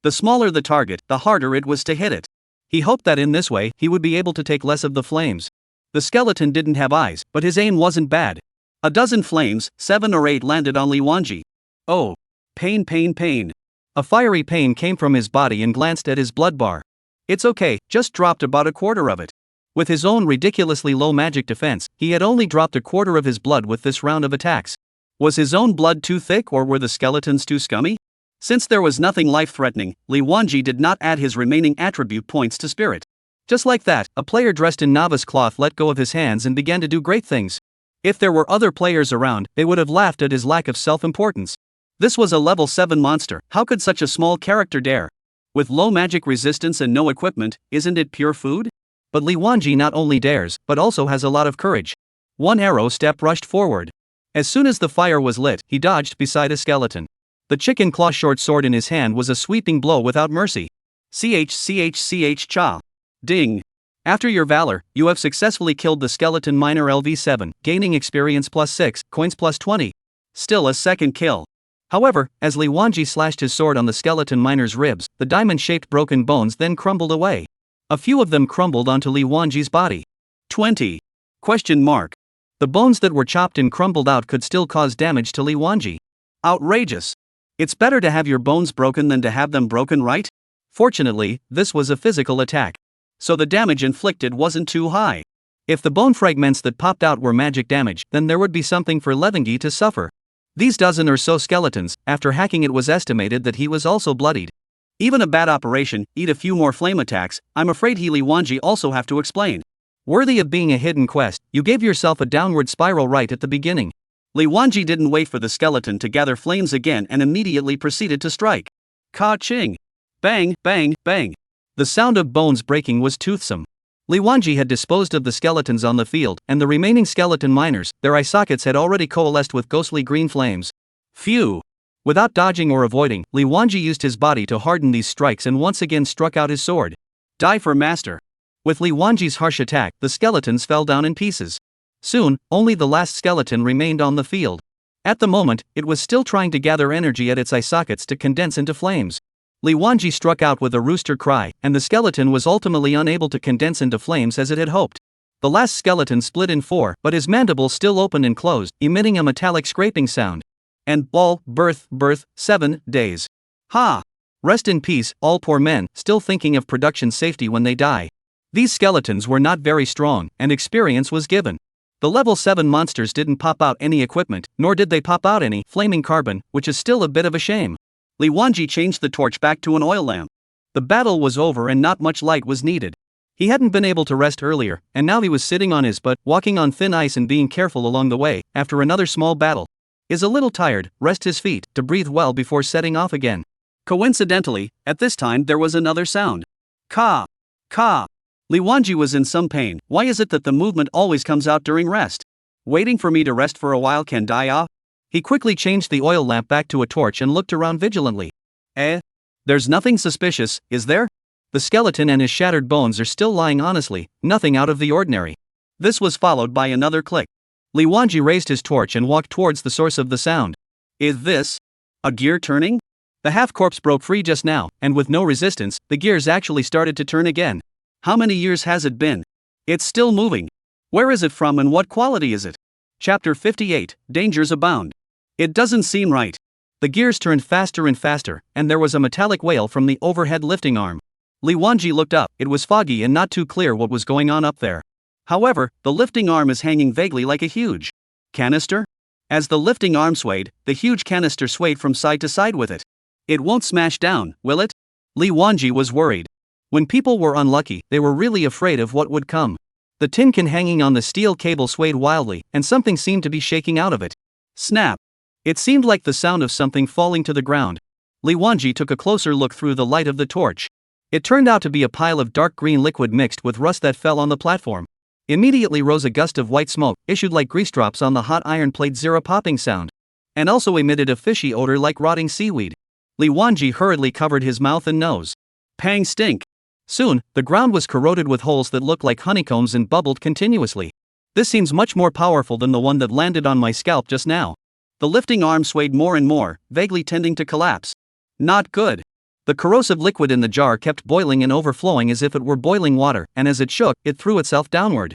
The smaller the target, the harder it was to hit it. He hoped that in this way, he would be able to take less of the flames. The skeleton didn't have eyes, but his aim wasn't bad. A dozen flames, 7 or 8 landed on Li Wanji. Oh. Pain, pain, pain. A fiery pain came from his body and glanced at his blood bar. It's okay, just dropped about a quarter of it. With his own ridiculously low magic defense, he had only dropped a quarter of his blood with this round of attacks. Was his own blood too thick or were the skeletons too scummy? Since there was nothing life-threatening, Li Wanji did not add his remaining attribute points to spirit. Just like that, a player dressed in novice cloth let go of his hands and began to do great things. If there were other players around, they would have laughed at his lack of self-importance. This was a level 7 monster, how could such a small character dare? With low magic resistance and no equipment, isn't it pure food? But Li Wanji not only dares, but also has a lot of courage. One arrow step rushed forward. As soon as the fire was lit, he dodged beside a skeleton. The chicken claw short sword in his hand was a sweeping blow without mercy. Ch cha. Ding. After your valor, you have successfully killed the skeleton miner LV7, gaining experience +6, coins +20. Still a second kill. However, as Li Wanji slashed his sword on the skeleton miner's ribs, the diamond-shaped broken bones then crumbled away. A few of them crumbled onto Li Wanji's body. 20. Question mark. The bones that were chopped and crumbled out could still cause damage to Li Wanji. Outrageous. It's better to have your bones broken than to have them broken, right? Fortunately, this was a physical attack. So the damage inflicted wasn't too high. If the bone fragments that popped out were magic damage, then there would be something for Levengi to suffer. These dozen or so skeletons, after hacking it was estimated that he was also bloodied. Even a bad operation, eat a few more flame attacks, I'm afraid he Li Wanji also have to explain. Worthy of being a hidden quest, you gave yourself a downward spiral right at the beginning. Li Wanji didn't wait for the skeleton to gather flames again and immediately proceeded to strike. Ka-ching! Bang, bang, bang! The sound of bones breaking was toothsome. Li Wanji had disposed of the skeletons on the field, and the remaining skeleton miners, their eye sockets had already coalesced with ghostly green flames. Phew! Without dodging or avoiding, Li Wanji used his body to harden these strikes and once again struck out his sword. Die for master! With Li Wanji's harsh attack, the skeletons fell down in pieces. Soon, only the last skeleton remained on the field. At the moment, it was still trying to gather energy at its eye sockets to condense into flames. Li Wanji struck out with a rooster cry, and the skeleton was ultimately unable to condense into flames as it had hoped. The last skeleton split in 4, but his mandible still opened and closed, emitting a metallic scraping sound. And birth, 7 days. Ha! Rest in peace, all poor men, still thinking of production safety when they die. These skeletons were not very strong, and experience was given. The level 7 monsters didn't pop out any equipment, nor did they pop out any flaming carbon, which is still a bit of a shame. Li Wanji changed the torch back to an oil lamp. The battle was over and not much light was needed. He hadn't been able to rest earlier, and now he was sitting on his butt, walking on thin ice and being careful along the way. After another small battle, is a little tired, rest his feet to breathe well before setting off again. Coincidentally, at this time there was another sound. Ka. Ka. Li Wanji was in some pain. Why is it that the movement always comes out during rest? Waiting for me to rest for a while can die off? He quickly changed the oil lamp back to a torch and looked around vigilantly. There's nothing suspicious, is there? The skeleton and his shattered bones are still lying honestly, nothing out of the ordinary. This was followed by another click. Li Wanji raised his torch and walked towards the source of the sound. Is this a gear turning? The half-corpse broke free just now, and with no resistance, the gears actually started to turn again. How many years has it been? It's still moving. Where is it from and what quality is it? Chapter 58, Dangers Abound. It doesn't seem right. The gears turned faster and faster, and there was a metallic wail from the overhead lifting arm. Li Wanji looked up. It was foggy and not too clear what was going on up there. However, the lifting arm is hanging vaguely like a huge canister. As the lifting arm swayed, the huge canister swayed from side to side with it. It won't smash down, will it? Li Wanji was worried. When people were unlucky, they were really afraid of what would come. The tin can hanging on the steel cable swayed wildly, and something seemed to be shaking out of it. Snap! It seemed like the sound of something falling to the ground. Li Wanji took a closer look through the light of the torch. It turned out to be a pile of dark green liquid mixed with rust that fell on the platform. Immediately rose a gust of white smoke, issued like grease drops on the hot iron plate, zero popping sound, and also emitted a fishy odor like rotting seaweed. Li Wanji hurriedly covered his mouth and nose. Pang stink! Soon, the ground was corroded with holes that looked like honeycombs and bubbled continuously. This seems much more powerful than the one that landed on my scalp just now. The lifting arm swayed more and more, vaguely tending to collapse. Not good. The corrosive liquid in the jar kept boiling and overflowing as if it were boiling water, and as it shook, it threw itself downward.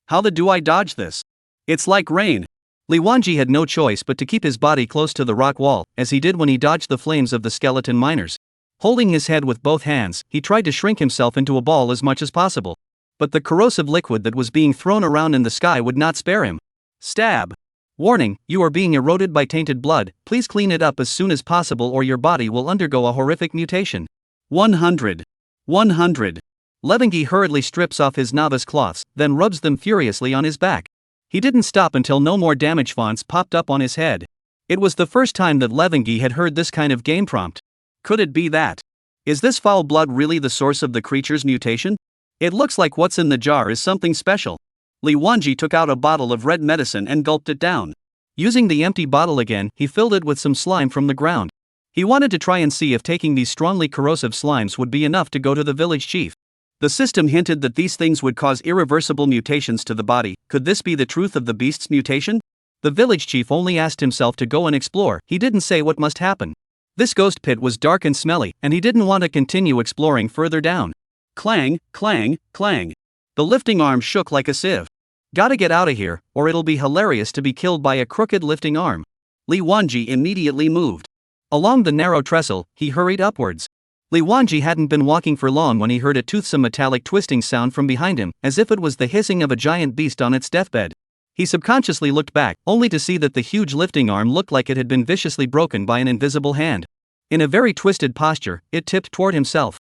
How the do I dodge this? It's like rain. Li Wanji had no choice but to keep his body close to the rock wall, as he did when he dodged the flames of the skeleton miners. Holding his head with both hands, he tried to shrink himself into a ball as much as possible. But the corrosive liquid that was being thrown around in the sky would not spare him. Stab! Warning, you are being eroded by tainted blood, please clean it up as soon as possible or your body will undergo a horrific mutation. 100. 100. Levengi hurriedly strips off his novice cloths, then rubs them furiously on his back. He didn't stop until no more damage fonts popped up on his head. It was the first time that Levengi had heard this kind of game prompt. Could it be that? Is this foul blood really the source of the creature's mutation? It looks like what's in the jar is something special. Li Wanji took out a bottle of red medicine and gulped it down. Using the empty bottle again, he filled it with some slime from the ground. He wanted to try and see if taking these strongly corrosive slimes would be enough to go to the village chief. The system hinted that these things would cause irreversible mutations to the body. Could this be the truth of the beast's mutation? The village chief only asked himself to go and explore. He didn't say what must happen. This ghost pit was dark and smelly, and he didn't want to continue exploring further down. Clang, clang, clang. The lifting arm shook like a sieve. Gotta get out of here, or it'll be hilarious to be killed by a crooked lifting arm. Li Wanji immediately moved. Along the narrow trestle, he hurried upwards. Li Wanji hadn't been walking for long when he heard a toothsome metallic twisting sound from behind him, as if it was the hissing of a giant beast on its deathbed. He subconsciously looked back, only to see that the huge lifting arm looked like it had been viciously broken by an invisible hand. In a very twisted posture, it tipped toward himself.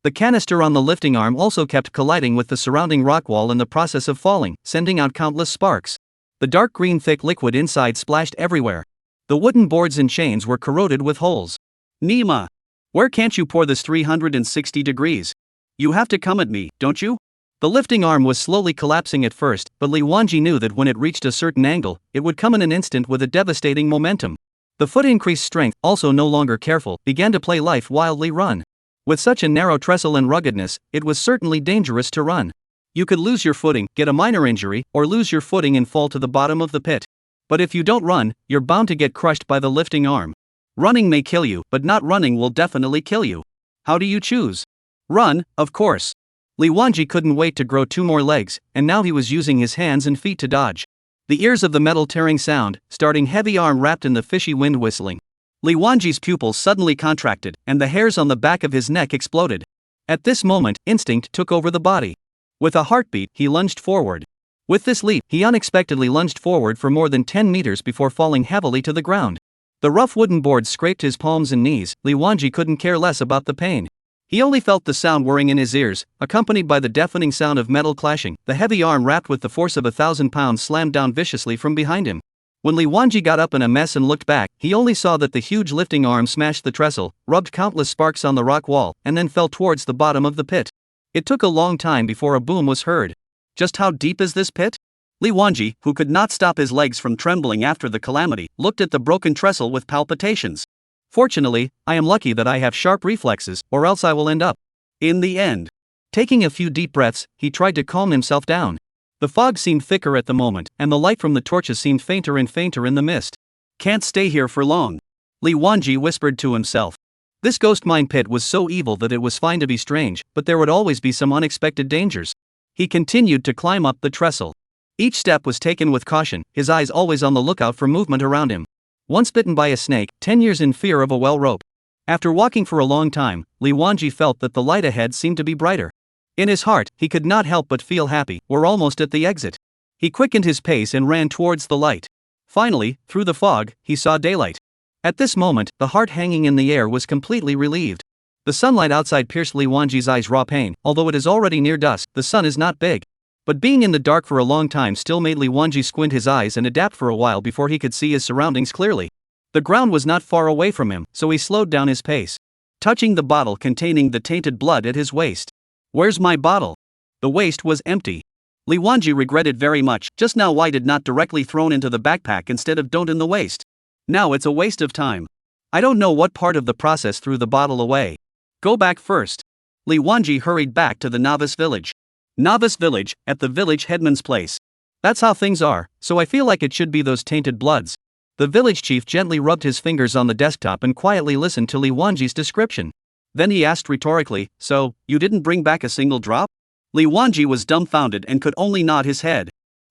The canister on the lifting arm also kept colliding with the surrounding rock wall in the process of falling, sending out countless sparks. The dark green thick liquid inside splashed everywhere. The wooden boards and chains were corroded with holes. Nima! Where can't you pour this 360 degrees? You have to come at me, don't you? The lifting arm was slowly collapsing at first, but Li Wanji knew that when it reached a certain angle, it would come in an instant with a devastating momentum. The foot increased strength, also no longer careful, began to play life wildly run. With such a narrow trestle and ruggedness, it was certainly dangerous to run. You could lose your footing, get a minor injury, or lose your footing and fall to the bottom of the pit. But if you don't run, you're bound to get crushed by the lifting arm. Running may kill you, but not running will definitely kill you. How do you choose? Run, of course. Li Wanji couldn't wait to grow 2 more legs, and now he was using his hands and feet to dodge. The ears of the metal tearing sound, starting heavy arm wrapped in the fishy wind whistling. Li Wanji's pupils suddenly contracted, and the hairs on the back of his neck exploded. At this moment, instinct took over the body. With a heartbeat, he lunged forward. With this leap, he unexpectedly lunged forward for more than 10 meters before falling heavily to the ground. The rough wooden boards scraped his palms and knees. Li Wanji couldn't care less about the pain. He only felt the sound whirring in his ears, accompanied by the deafening sound of metal clashing. The heavy arm wrapped with the force of 1,000 pounds slammed down viciously from behind him. When Li Wanji got up in a mess and looked back, he only saw that the huge lifting arm smashed the trestle, rubbed countless sparks on the rock wall, and then fell towards the bottom of the pit. It took a long time before a boom was heard. Just how deep is this pit? Li Wanji, who could not stop his legs from trembling after the calamity, looked at the broken trestle with palpitations. Fortunately, I am lucky that I have sharp reflexes, or else I will end up in the end. Taking a few deep breaths, he tried to calm himself down. The fog seemed thicker at the moment, and the light from the torches seemed fainter and fainter in the mist. Can't stay here for long, Li Wanji whispered to himself. This ghost mine pit was so evil that it was fine to be strange, but there would always be some unexpected dangers. He continued to climb up the trestle. Each step was taken with caution, his eyes always on the lookout for movement around him. Once bitten by a snake, 10 years in fear of a well rope. After walking for a long time, Li Wanji felt that the light ahead seemed to be brighter. In his heart, he could not help but feel happy. We're almost at the exit. He quickened his pace and ran towards the light. Finally, through the fog, he saw daylight. At this moment, the heart hanging in the air was completely relieved. The sunlight outside pierced Li Wanji's eyes raw pain. Although it is already near dusk, the sun is not big. But being in the dark for a long time still made Li Wanji squint his eyes and adapt for a while before he could see his surroundings clearly. The ground was not far away from him, so he slowed down his pace, touching the bottle containing the tainted blood at his waist. Where's my bottle? The waist was empty. Li Wanji regretted very much. Just now why did not directly thrown into the backpack instead of don't in the waist? Now it's a waste of time. I don't know what part of the process threw the bottle away. Go back first. Li Wanji hurried back to the novice village. Novice village, at the village headman's place. That's how things are, so I feel like it should be those tainted bloods. The village chief gently rubbed his fingers on the desktop and quietly listened to Li Wanji's description. Then he asked rhetorically, so, you didn't bring back a single drop? Li Wanji was dumbfounded and could only nod his head.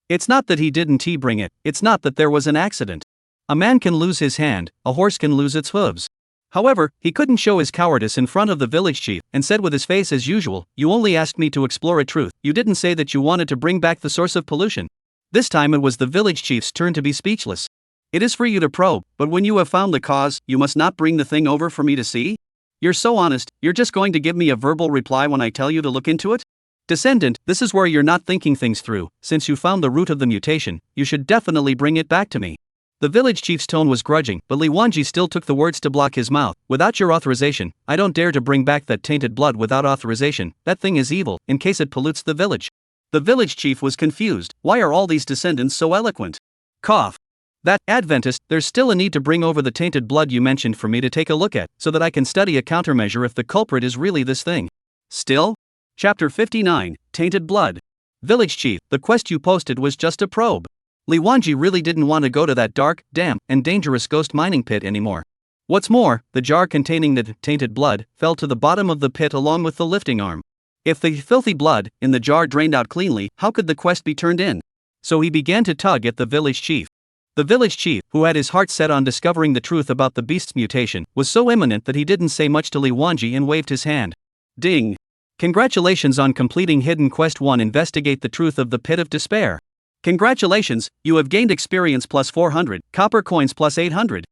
It's not that he didn't bring it, it's not that there was an accident. A man can lose his hand, a horse can lose its hooves. However, he couldn't show his cowardice in front of the village chief, and said with his face as usual, you only asked me to explore a truth, you didn't say that you wanted to bring back the source of pollution. This time it was the village chief's turn to be speechless. It is for you to probe, but when you have found the cause, you must not bring the thing over for me to see? You're so honest, you're just going to give me a verbal reply when I tell you to look into it? Descendant, this is where you're not thinking things through. Since you found the root of the mutation, you should definitely bring it back to me. The village chief's tone was grudging, but Li Wanji still took the words to block his mouth. Without your authorization, I don't dare to bring back that tainted blood without authorization. That thing is evil, in case it pollutes the village. The village chief was confused. Why are all these descendants so eloquent? Cough. That, Adventist, there's still a need to bring over the tainted blood you mentioned for me to take a look at, so that I can study a countermeasure if the culprit is really this thing. Still? Chapter 59, Tainted Blood. Village chief, the quest you posted was just a probe. Li Wanji really didn't want to go to that dark, damp, and dangerous ghost mining pit anymore. What's more, the jar containing the tainted blood fell to the bottom of the pit along with the lifting arm. If the filthy blood in the jar drained out cleanly, how could the quest be turned in? So he began to tug at the village chief. The village chief, who had his heart set on discovering the truth about the beast's mutation, was so imminent that he didn't say much to Li Wanji and waved his hand. Ding! Congratulations on completing Hidden Quest 1. Investigate the truth of the Pit of Despair. Congratulations, you have gained experience plus 400, copper coins plus 800.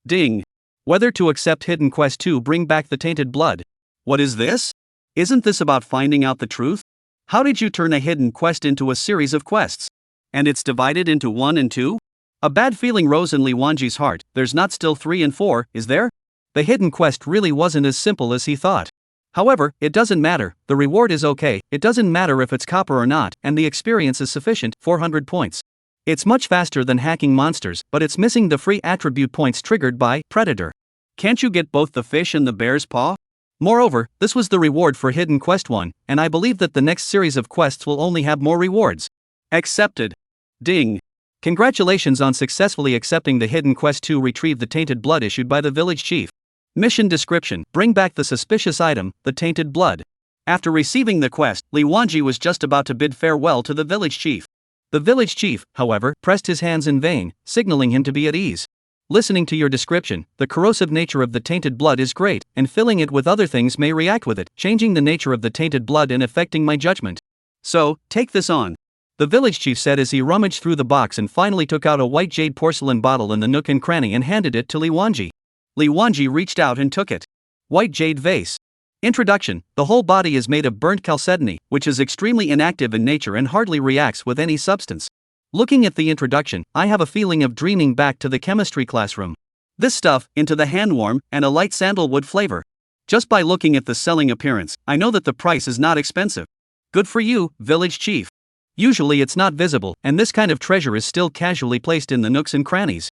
Ding! Whether to accept Hidden Quest 2. Bring back the tainted blood. What is this? Isn't this about finding out the truth? How did you turn a hidden quest into a series of quests? And it's divided into 1 and 2? A bad feeling rose in Li Wanji's heart. There's not still 3 and 4, is there? The hidden quest really wasn't as simple as he thought. However, it doesn't matter, the reward is okay, it doesn't matter if it's copper or not, and the experience is sufficient, 400 points. It's much faster than hacking monsters, but it's missing the free attribute points triggered by Predator. Can't you get both the fish and the bear's paw? Moreover, this was the reward for Hidden Quest 1, and I believe that the next series of quests will only have more rewards. Accepted. Ding. Congratulations on successfully accepting the hidden quest to retrieve the tainted blood issued by the village chief. Mission description: bring back the suspicious item, the tainted blood. After receiving the quest, Li Wanji was just about to bid farewell to the village chief. The village chief, however, pressed his hands in vain, signaling him to be at ease. Listening to your description, the corrosive nature of the tainted blood is great, and filling it with other things may react with it, changing the nature of the tainted blood and affecting my judgment. So, take this on. The village chief said as he rummaged through the box and finally took out a white jade porcelain bottle in the nook and cranny and handed it to Li Wanji. Li Wanji reached out and took it. White jade vase. Introduction: the whole body is made of burnt chalcedony, which is extremely inactive in nature and hardly reacts with any substance. Looking at the introduction, I have a feeling of dreaming back to the chemistry classroom. This stuff, into the hand warm, and a light sandalwood flavor. Just by looking at the selling appearance, I know that the price is not expensive. Good for you, village chief. Usually it's not visible, and this kind of treasure is still casually placed in the nooks and crannies.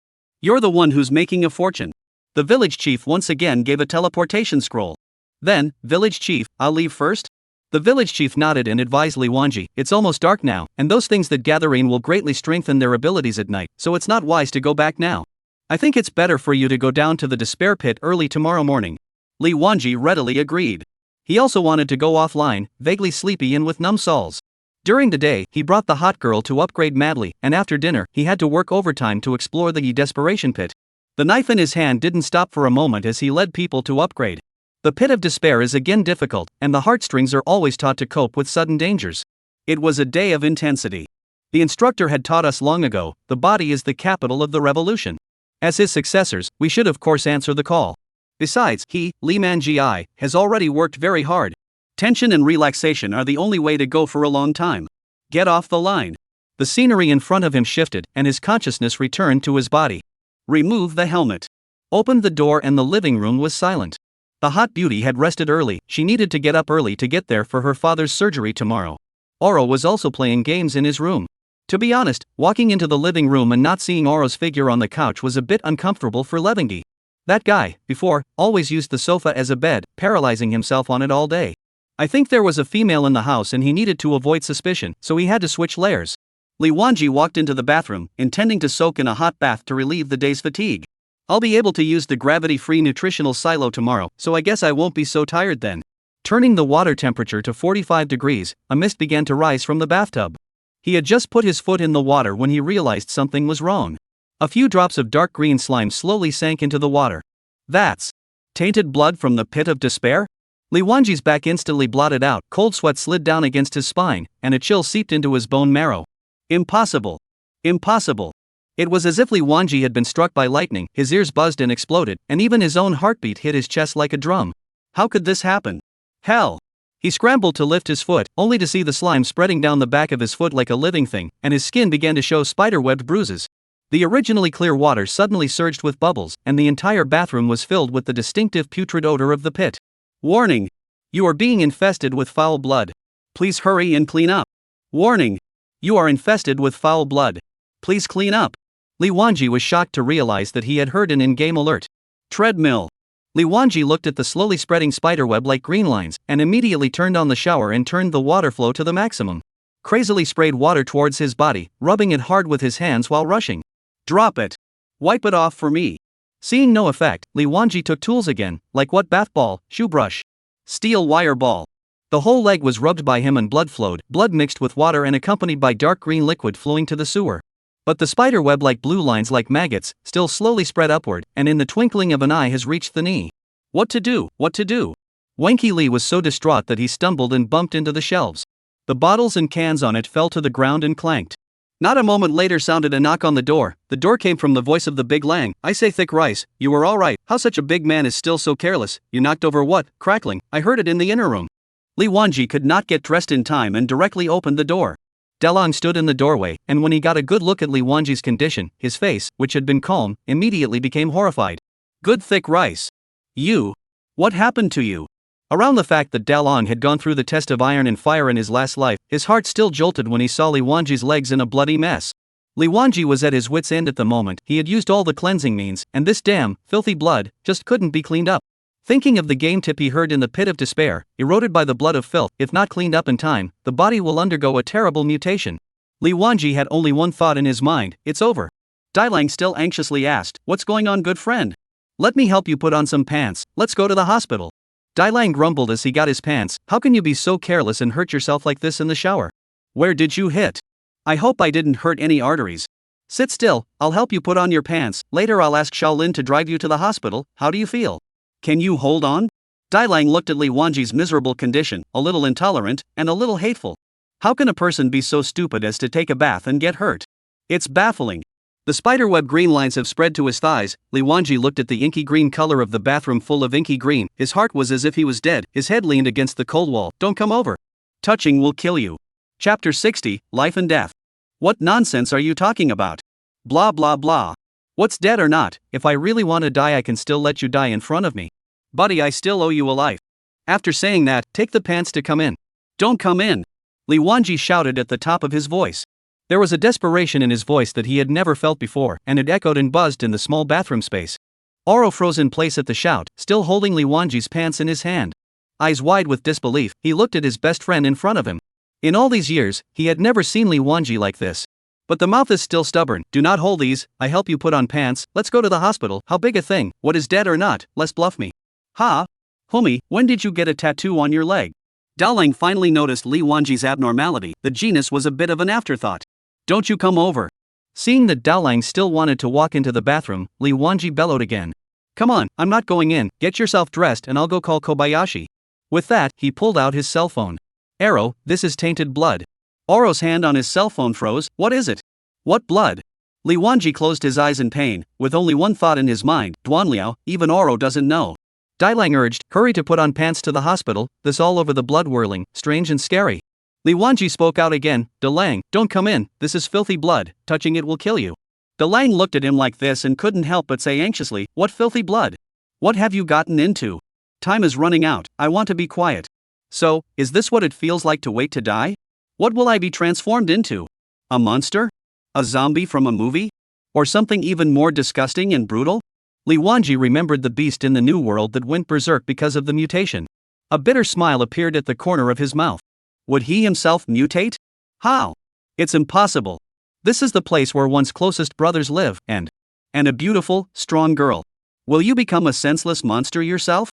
You're the one who's making a fortune. The village chief once again gave a teleportation scroll. Then, village chief, I'll leave first? The village chief nodded and advised Li Wanji, it's almost dark now, and those things that gather rain will greatly strengthen their abilities at night, so it's not wise to go back now. I think it's better for you to go down to the despair pit early tomorrow morning. Li Wanji readily agreed. He also wanted to go offline, vaguely sleepy and with numb soles. During the day, he brought the hot girl to upgrade madly, and after dinner, he had to work overtime to explore the desperation pit. The knife in his hand didn't stop for a moment as he led people to upgrade. The pit of despair is again difficult, and the heartstrings are always taught to cope with sudden dangers. It was a day of intensity. The instructor had taught us long ago, the body is the capital of the revolution. As his successors, we should of course answer the call. Besides, he, Li Manji, has already worked very hard. Tension and relaxation are the only way to go for a long time. Get off the line. The scenery in front of him shifted, and his consciousness returned to his body. Remove the helmet. Opened the door and the living room was silent. The hot beauty had rested early, she needed to get up early to get there for her father's surgery tomorrow. Oro was also playing games in his room. To be honest, walking into the living room and not seeing Oro's figure on the couch was a bit uncomfortable for Levangi. That guy, before, always used the sofa as a bed, paralyzing himself on it all day. I think there was a female in the house and he needed to avoid suspicion, so he had to switch layers. Li Wanji walked into the bathroom, intending to soak in a hot bath to relieve the day's fatigue. I'll be able to use the gravity-free nutritional silo tomorrow, so I guess I won't be so tired then. Turning the water temperature to 45 degrees, a mist began to rise from the bathtub. He had just put his foot in the water when he realized something was wrong. A few drops of dark green slime slowly sank into the water. That's tainted blood from the pit of despair? Li Wanji's back instantly blotted out, cold sweat slid down against his spine, and a chill seeped into his bone marrow. Impossible. Impossible. It was as if Li Wanji had been struck by lightning, his ears buzzed and exploded, and even his own heartbeat hit his chest like a drum. How could this happen? Hell! He scrambled to lift his foot, only to see the slime spreading down the back of his foot like a living thing, and his skin began to show spider-webbed bruises. The originally clear water suddenly surged with bubbles, and the entire bathroom was filled with the distinctive putrid odor of the pit. Warning! You are being infested with foul blood. Please hurry and clean up. Warning! You are infested with foul blood. Please clean up. Li Wanji was shocked to realize that he had heard an in-game alert. Treadmill. Li Wanji looked at the slowly spreading spiderweb like green lines, and immediately turned on the shower and turned the water flow to the maximum. Crazily sprayed water towards his body, rubbing it hard with his hands while rushing. Drop it. Wipe it off for me. Seeing no effect, Li Wanji took tools again, like what bath ball, shoe brush, steel wire ball. The whole leg was rubbed by him and blood flowed, blood mixed with water and accompanied by dark green liquid flowing to the sewer. But the spider web like blue lines like maggots, still slowly spread upward, and in the twinkling of an eye has reached the knee. What to do, what to do? Wanky Li was so distraught that he stumbled and bumped into the shelves. The bottles and cans on it fell to the ground and clanked. Not a moment later sounded a knock on the door. The door came from the voice of the big Lang. I say thick rice, you were alright, how such a big man is still so careless, you knocked over what, crackling, I heard it in the inner room. Li Wanji could not get dressed in time and directly opened the door. Dalong stood in the doorway, and when he got a good look at Li Wanji's condition, his face, which had been calm, immediately became horrified. Good thick rice. You? What happened to you? Around the fact that Dalong had gone through the test of iron and fire in his last life, his heart still jolted when he saw Li Wanji's legs in a bloody mess. Li Wanji was at his wit's end at the moment. He had used all the cleansing means, and this damn, filthy blood, just couldn't be cleaned up. Thinking of the game tip he heard in the pit of despair, eroded by the blood of filth, if not cleaned up in time, the body will undergo a terrible mutation. Li Wanji had only one thought in his mind, it's over. Dalong still anxiously asked, what's going on, good friend? Let me help you put on some pants, let's go to the hospital. Dalong grumbled as he got his pants, how can you be so careless and hurt yourself like this in the shower? Where did you hit? I hope I didn't hurt any arteries. Sit still, I'll help you put on your pants, later I'll ask Shaolin to drive you to the hospital, how do you feel? Can you hold on? Dalong looked at Li Wanji's miserable condition, a little intolerant, and a little hateful. How can a person be so stupid as to take a bath and get hurt? It's baffling. The spiderweb green lines have spread to his thighs. Li Wanji looked at the inky green color of the bathroom full of inky green, his heart was as if he was dead, his head leaned against the cold wall, don't come over. Touching will kill you. Chapter 60, Life and Death. What nonsense are you talking about? Blah blah blah. What's dead or not, if I really want to die I can still let you die in front of me. Buddy, I still owe you a life. After saying that, take the pants to come in. Don't come in. Li Wanji shouted at the top of his voice. There was a desperation in his voice that he had never felt before, and it echoed and buzzed in the small bathroom space. Oro froze in place at the shout, still holding Li Wanji's pants in his hand. Eyes wide with disbelief, he looked at his best friend in front of him. In all these years, he had never seen Li Wanji like this. But the mouth is still stubborn, do not hold these, I help you put on pants, let's go to the hospital, how big a thing, what is dead or not, less bluff me. Ha? Homie, when did you get a tattoo on your leg? Dalong finally noticed Li Wanji's abnormality, the genus was a bit of an afterthought. Don't you come over. Seeing that Dalong still wanted to walk into the bathroom, Li Wanji bellowed again. Come on, I'm not going in, get yourself dressed and I'll go call Kobayashi. With that, he pulled out his cell phone. Arrow, this is tainted blood. Oro's hand on his cell phone froze, what is it? What blood? Li Wanji closed his eyes in pain, with only one thought in his mind, Duanliao, even Oro doesn't know. Dalong urged, hurry to put on pants to the hospital, this all over the blood whirling, strange and scary. Li Wanji spoke out again, Dalong, don't come in, this is filthy blood, touching it will kill you. Dalong looked at him like this and couldn't help but say anxiously, what filthy blood? What have you gotten into? Time is running out, I want to be quiet. So, is this what it feels like to wait to die? What will I be transformed into? A monster? A zombie from a movie? Or something even more disgusting and brutal? Li Wanji remembered the beast in the new world that went berserk because of the mutation. A bitter smile appeared at the corner of his mouth. Would he himself mutate? How? It's impossible. This is the place where one's closest brothers live, and a beautiful, strong girl. Will you become a senseless monster yourself?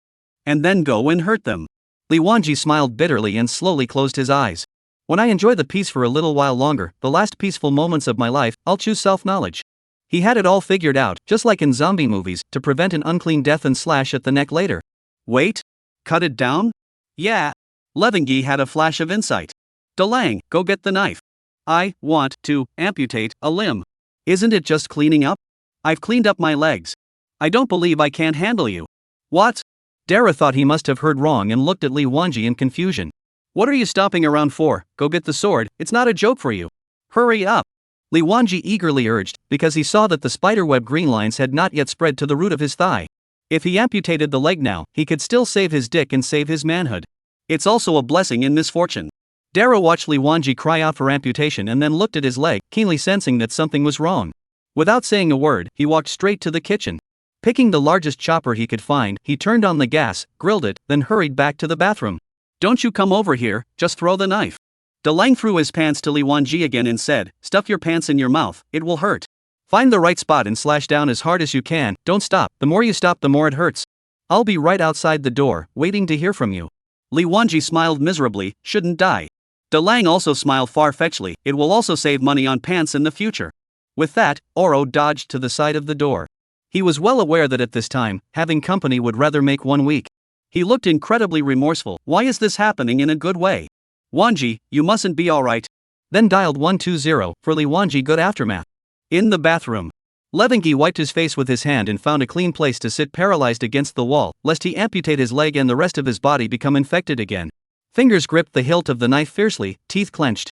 And then go and hurt them? Li Wanji smiled bitterly and slowly closed his eyes. When I enjoy the peace for a little while longer, the last peaceful moments of my life, I'll choose self-knowledge. He had it all figured out, just like in zombie movies, to prevent an unclean death and slash at the neck later. Wait? Cut it down? Yeah. Levengi had a flash of insight. Dalong, go get the knife. I want to amputate a limb. Isn't it just cleaning up? I've cleaned up my legs. I don't believe I can't handle you. What? Dara thought he must have heard wrong and looked at Li Wanji in confusion. What are you stopping around for? Go get the sword, it's not a joke for you. Hurry up. Li Wanji eagerly urged, because he saw that the spiderweb green lines had not yet spread to the root of his thigh. If he amputated the leg now, he could still save his dick and save his manhood. It's also a blessing in misfortune. Dara watched Li Wanji cry out for amputation and then looked at his leg, keenly sensing that something was wrong. Without saying a word, he walked straight to the kitchen. Picking the largest chopper he could find, he turned on the gas, grilled it, then hurried back to the bathroom. Don't you come over here, just throw the knife. Dalong threw his pants to Li Wanji again and said, stuff your pants in your mouth, it will hurt. Find the right spot and slash down as hard as you can, don't stop, the more you stop the more it hurts. I'll be right outside the door, waiting to hear from you. Li Wanji smiled miserably, shouldn't die. Dalong also smiled far-fetchedly, it will also save money on pants in the future. With that, Oro dodged to the side of the door. He was well aware that at this time, having company would rather make 1 week. He looked incredibly remorseful, why is this happening in a good way? Wanji, you mustn't be alright. Then dialed 120, for Li Wanji good aftermath. In the bathroom. Levengi wiped his face with his hand and found a clean place to sit paralyzed against the wall, lest he amputate his leg and the rest of his body become infected again. Fingers gripped the hilt of the knife fiercely, teeth clenched.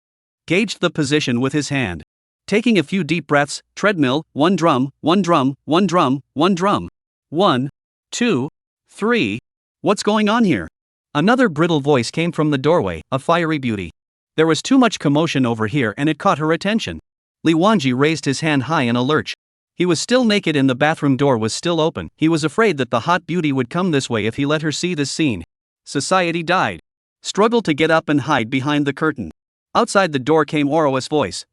Gauged the position with his hand. Taking a few deep breaths, treadmill, one drum, one drum, one drum, one drum. 1, 2, 3. What's going on here? Another brittle voice came from the doorway, a fiery beauty. There was too much commotion over here and it caught her attention. Li Wanji raised his hand high in a lurch. He was still naked and the bathroom door was still open. He was afraid that the hot beauty would come this way if he let her see this scene. Society died. Struggled to get up and hide behind the curtain. Outside the door came Oro's voice.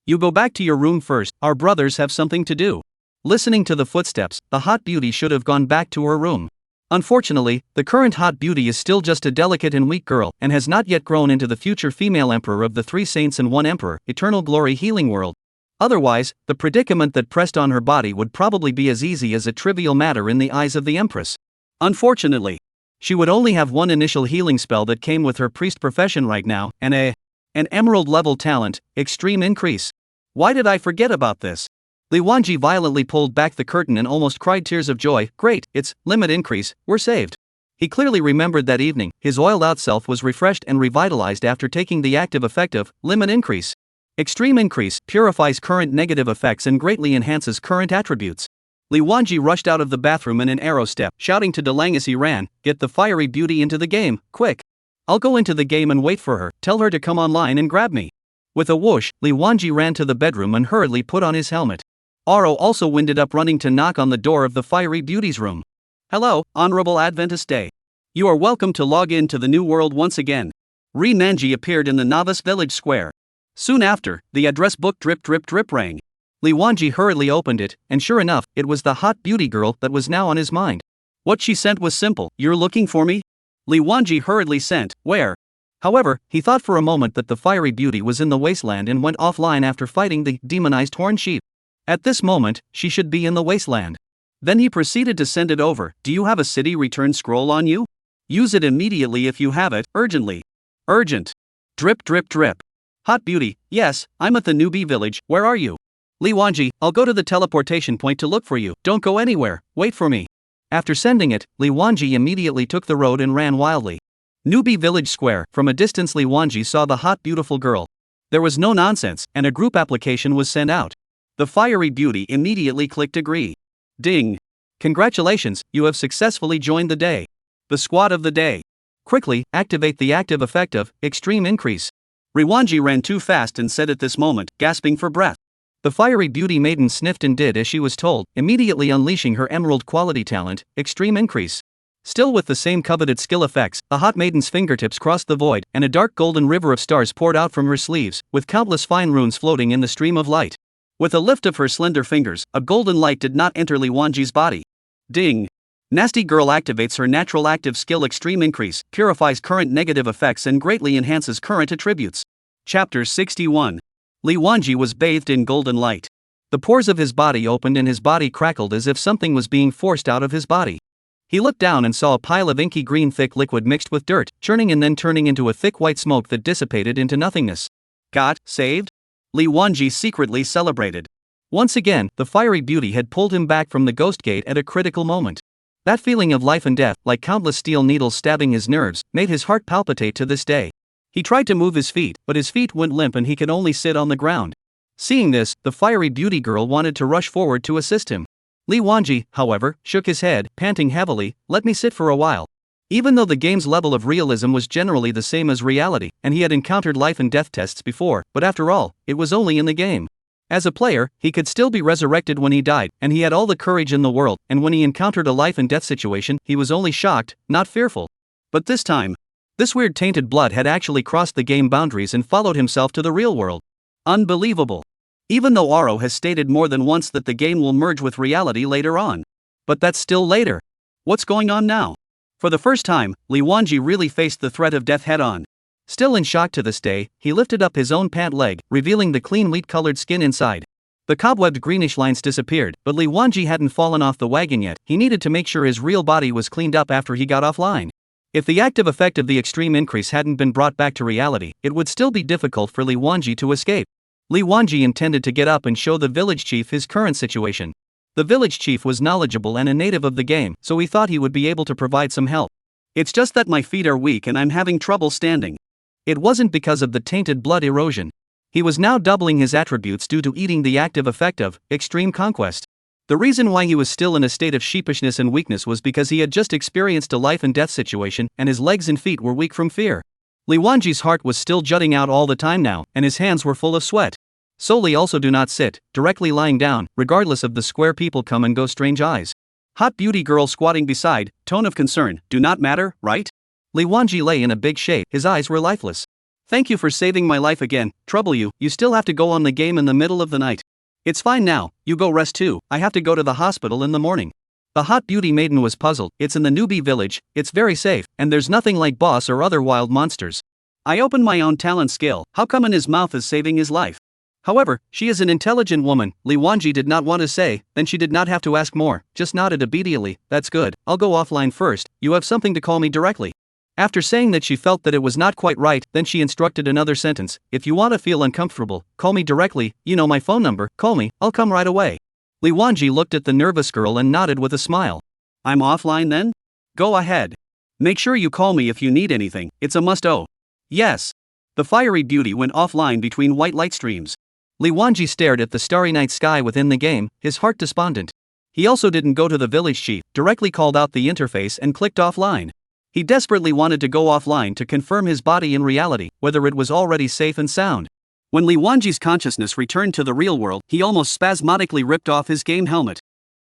You go back to your room first, our brothers have something to do. Listening to the footsteps, the hot beauty should have gone back to her room. Unfortunately, the current hot beauty is still just a delicate and weak girl and has not yet grown into the future female emperor of the 3 saints and 1 emperor, eternal glory healing world. Otherwise, the predicament that pressed on her body would probably be as easy as a trivial matter in the eyes of the empress. Unfortunately, she would only have one initial healing spell that came with her priest profession right now, and an emerald level talent, extreme increase. Why did I forget about this? Li Wanji violently pulled back the curtain and almost cried tears of joy. Great, it's limit increase, we're saved. He clearly remembered that evening, his oiled out self was refreshed and revitalized after taking the active effect of limit increase. Extreme increase purifies current negative effects and greatly enhances current attributes. Li Wanji rushed out of the bathroom in an arrow step, shouting to Dalong as he ran, "Get the fiery beauty into the game, quick! I'll go into the game and wait for her, tell her to come online and grab me." With a whoosh, Li Wanji ran to the bedroom and hurriedly put on his helmet. Oro also winded up running to knock on the door of the fiery beauty's room. "Hello, Honorable Adventist Day. You are welcome to log in to the new world once again." Ri Nanji appeared in the novice village square. Soon after, the address book drip drip drip rang. Li Wanji hurriedly opened it, and sure enough, it was the hot beauty girl that was now on his mind. What she sent was simple. "You're looking for me?" Li Wanji hurriedly sent, "Where?" However, he thought for a moment that the fiery beauty was in the wasteland and went offline after fighting the demonized horned sheep. At this moment, she should be in the wasteland. Then he proceeded to send it over. "Do you have a city return scroll on you? Use it immediately if you have it, urgently. Urgent. Drip drip drip. Hot beauty, yes, I'm at the newbie village, where are you?" "Li Wanji, I'll go to the teleportation point to look for you, don't go anywhere, wait for me." After sending it, Li Wanji immediately took the road and ran wildly. Newbie Village Square. From a distance Li Wanji saw the hot beautiful girl. There was no nonsense, and a group application was sent out. The fiery beauty immediately clicked agree. Ding! Congratulations, you have successfully joined the day. The squad of the day. Quickly, activate the active effect of extreme increase. Li Wanji ran too fast and said at this moment, gasping for breath. The fiery beauty maiden sniffed and did as she was told, immediately unleashing her emerald quality talent, extreme increase. Still with the same coveted skill effects, the hot maiden's fingertips crossed the void, and a dark golden river of stars poured out from her sleeves, with countless fine runes floating in the stream of light. With a lift of her slender fingers, a golden light did not enter Li Wanji's body. Ding! Nasty Girl activates her natural active skill extreme increase, purifies current negative effects and greatly enhances current attributes. Chapter 61. Li Wanji was bathed in golden light. The pores of his body opened and his body crackled as if something was being forced out of his body. He looked down and saw a pile of inky green thick liquid mixed with dirt, churning and then turning into a thick white smoke that dissipated into nothingness. Got saved? Li Wanji secretly celebrated. Once again, the fiery beauty had pulled him back from the ghost gate at a critical moment. That feeling of life and death, like countless steel needles stabbing his nerves, made his heart palpitate to this day. He tried to move his feet, but his feet went limp and he could only sit on the ground. Seeing this, the fiery beauty girl wanted to rush forward to assist him. Li Wanji, however, shook his head, panting heavily, "Let me sit for a while." Even though the game's level of realism was generally the same as reality, and he had encountered life and death tests before, but after all, it was only in the game. As a player, he could still be resurrected when he died, and he had all the courage in the world, and when he encountered a life and death situation, he was only shocked, not fearful. But this time, this weird tainted blood had actually crossed the game boundaries and followed himself to the real world. Unbelievable. Even though Oro has stated more than once that the game will merge with reality later on. But that's still later. What's going on now? For the first time, Li Wanji really faced the threat of death head-on. Still in shock to this day, he lifted up his own pant leg, revealing the clean wheat-colored skin inside. The cobwebbed greenish lines disappeared, but Li Wanji hadn't fallen off the wagon yet. He needed to make sure his real body was cleaned up after he got offline. If the active effect of the extreme increase hadn't been brought back to reality, it would still be difficult for Li Wanji to escape. Li Wanji intended to get up and show the village chief his current situation. The village chief was knowledgeable and a native of the game, so he thought he would be able to provide some help. "It's just that my feet are weak and I'm having trouble standing." It wasn't because of the tainted blood erosion. He was now doubling his attributes due to eating the active effect of extreme conquest. The reason why he was still in a state of sheepishness and weakness was because he had just experienced a life and death situation, and his legs and feet were weak from fear. Li Wanji's heart was still jutting out all the time now, and his hands were full of sweat. Solely also do not sit, directly lying down, regardless of the square people come and go strange eyes. Hot beauty girl squatting beside, tone of concern, do not matter, right? Li Wanji lay in a big shape, his eyes were lifeless. Thank you for saving my life again. Trouble you still have to go on the game in the middle of the night. It's fine now, you go rest too, I have to go to the hospital in the morning. The hot beauty maiden was puzzled. It's in the newbie village, it's very safe, and there's nothing like boss or other wild monsters. I opened my own talent skill, how come in his mouth is saving his life? However, she is an intelligent woman, Li Wanji did not want to say, then she did not have to ask more, just nodded obediently. That's good, I'll go offline first, you have something to call me directly. After saying that she felt that it was not quite right, then she instructed another sentence, if you want to feel uncomfortable, call me directly, you know my phone number, call me, I'll come right away. Li Wanji looked at the nervous girl and nodded with a smile. I'm offline then? Go ahead. Make sure you call me if you need anything, it's a must-oh. Yes. The fiery beauty went offline between white light streams. Li Wanji stared at the starry night sky within the game, his heart despondent. He also didn't go to the village chief, directly called out the interface and clicked offline. He desperately wanted to go offline to confirm his body in reality, whether it was already safe and sound. When Li Wanji's consciousness returned to the real world, he almost spasmodically ripped off his game helmet.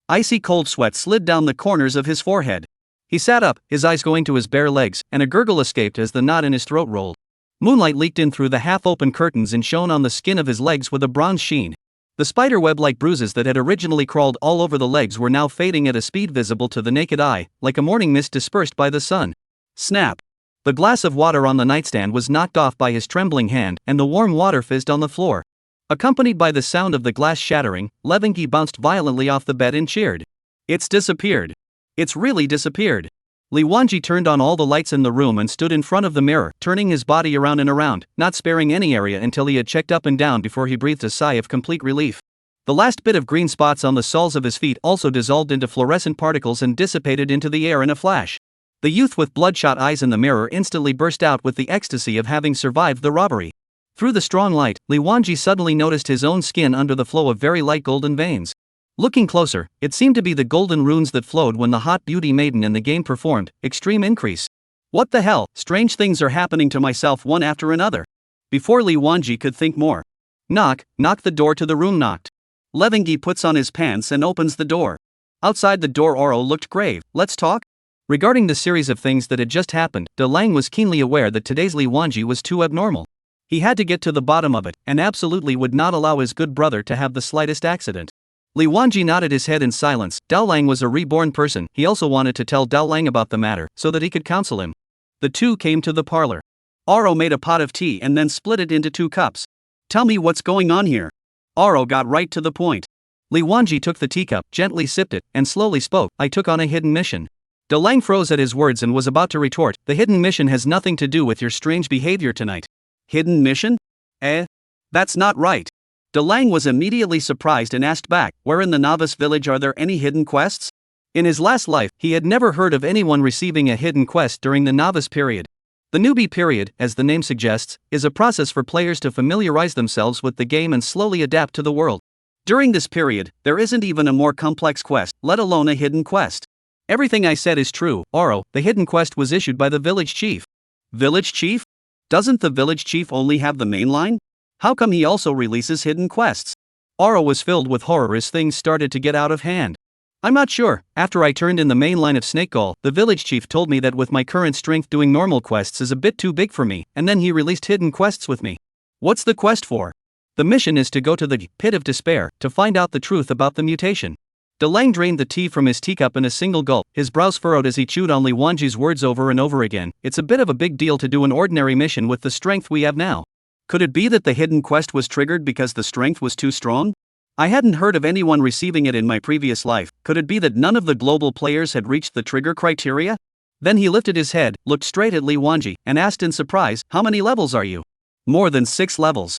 Icy cold sweat slid down the corners of his forehead. He sat up, his eyes going to his bare legs, and a gurgle escaped as the knot in his throat rolled. Moonlight leaked in through the half-open curtains and shone on the skin of his legs with a bronze sheen. The spiderweb-like bruises that had originally crawled all over the legs were now fading at a speed visible to the naked eye, like a morning mist dispersed by the sun. Snap! The glass of water on the nightstand was knocked off by his trembling hand, and the warm water fizzed on the floor. Accompanied by the sound of the glass shattering, Levingi bounced violently off the bed and cheered. It's disappeared. It's really disappeared. Li Wanji turned on all the lights in the room and stood in front of the mirror, turning his body around and around, not sparing any area until he had checked up and down before he breathed a sigh of complete relief. The last bit of green spots on the soles of his feet also dissolved into fluorescent particles and dissipated into the air in a flash. The youth with bloodshot eyes in the mirror instantly burst out with the ecstasy of having survived the robbery. Through the strong light, Li Wanji suddenly noticed his own skin under the flow of very light golden veins. Looking closer, it seemed to be the golden runes that flowed when the hot beauty maiden in the game performed. Extreme increase. What the hell, strange things are happening to myself one after another. Before Li Wanji could think more. Knock, the door to the room knocked. Levingi puts on his pants and opens the door. Outside the door Oro looked grave. Let's talk? Regarding the series of things that had just happened, Dalong was keenly aware that today's Li Wanji was too abnormal. He had to get to the bottom of it, and absolutely would not allow his good brother to have the slightest accident. Li Wanji nodded his head in silence. Dalong was a reborn person. He also wanted to tell Dalong about the matter, so that he could counsel him. The two came to the parlor. Oro made a pot of tea and then split it into 2 cups. Tell me what's going on here. Oro got right to the point. Li Wanji took the teacup, gently sipped it, and slowly spoke. I took on a hidden mission. Dalong froze at his words and was about to retort. The hidden mission has nothing to do with your strange behavior tonight. Hidden mission? That's not right. Dalong was immediately surprised and asked back, where in the novice village are there any hidden quests? In his last life, he had never heard of anyone receiving a hidden quest during the novice period. The newbie period, as the name suggests, is a process for players to familiarize themselves with the game and slowly adapt to the world. During this period, there isn't even a more complex quest, let alone a hidden quest. Everything I said is true, Oro. The hidden quest was issued by the village chief. Village chief? Doesn't the village chief only have the main line? How come he also releases hidden quests? Oro was filled with horror as things started to get out of hand. I'm not sure. After I turned in the main line of Snake Gall, the village chief told me that with my current strength doing normal quests is a bit too big for me, and then he released hidden quests with me. What's the quest for? The mission is to go to the pit of despair to find out the truth about the mutation. Dalong drained the tea from his teacup in a single gulp, his brows furrowed as he chewed on Li Wanji's words over and over again. It's a bit of a big deal to do an ordinary mission with the strength we have now. Could it be that the hidden quest was triggered because the strength was too strong? I hadn't heard of anyone receiving it in my previous life. Could it be that none of the global players had reached the trigger criteria? Then he lifted his head, looked straight at Li Wanji, and asked in surprise, how many levels are you? More than 6 levels.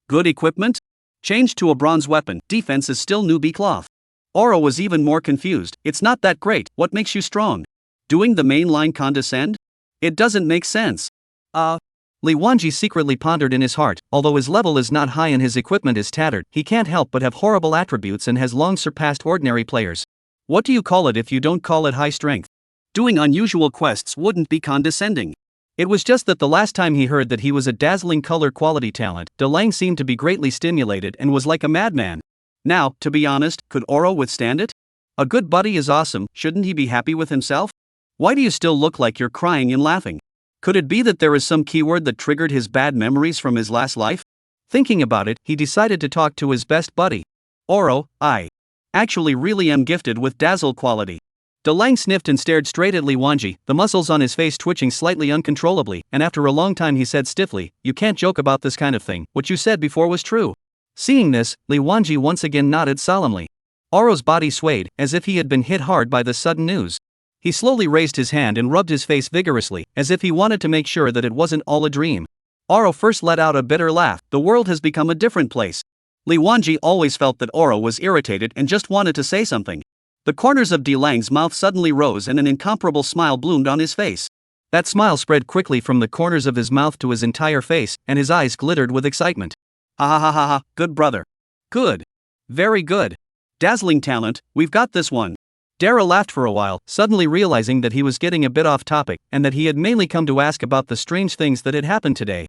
Good equipment? Changed to a bronze weapon, defense is still newbie cloth. Oro was even more confused. It's not that great, what makes you strong? Doing the main line condescend? It doesn't make sense. Li Wanji secretly pondered in his heart. Although his level is not high and his equipment is tattered, he can't help but have horrible attributes and has long surpassed ordinary players. What do you call it if you don't call it high strength? Doing unusual quests wouldn't be condescending. It was just that the last time he heard that he was a dazzling color quality talent, Dalong seemed to be greatly stimulated and was like a madman. Now, to be honest, could Oro withstand it? A good buddy is awesome, shouldn't he be happy with himself? Why do you still look like you're crying and laughing? Could it be that there is some keyword that triggered his bad memories from his last life? Thinking about it, he decided to talk to his best buddy. Oro, I actually really am gifted with dazzle quality. Dalong sniffed and stared straight at Li Wanji, the muscles on his face twitching slightly uncontrollably, and after a long time he said stiffly, "You can't joke about this kind of thing, what you said before was true." Seeing this, Li Wanji once again nodded solemnly. Oro's body swayed, as if he had been hit hard by the sudden news. He slowly raised his hand and rubbed his face vigorously, as if he wanted to make sure that it wasn't all a dream. Oro first let out a bitter laugh. The world has become a different place. Li Wanji always felt that Oro was irritated and just wanted to say something. The corners of Dalong's mouth suddenly rose and an incomparable smile bloomed on his face. That smile spread quickly from the corners of his mouth to his entire face, and his eyes glittered with excitement. Ha ha ha ha ha, good brother. Good. Very good. Dazzling talent, we've got this one. Dara laughed for a while, suddenly realizing that he was getting a bit off topic, and that he had mainly come to ask about the strange things that had happened today.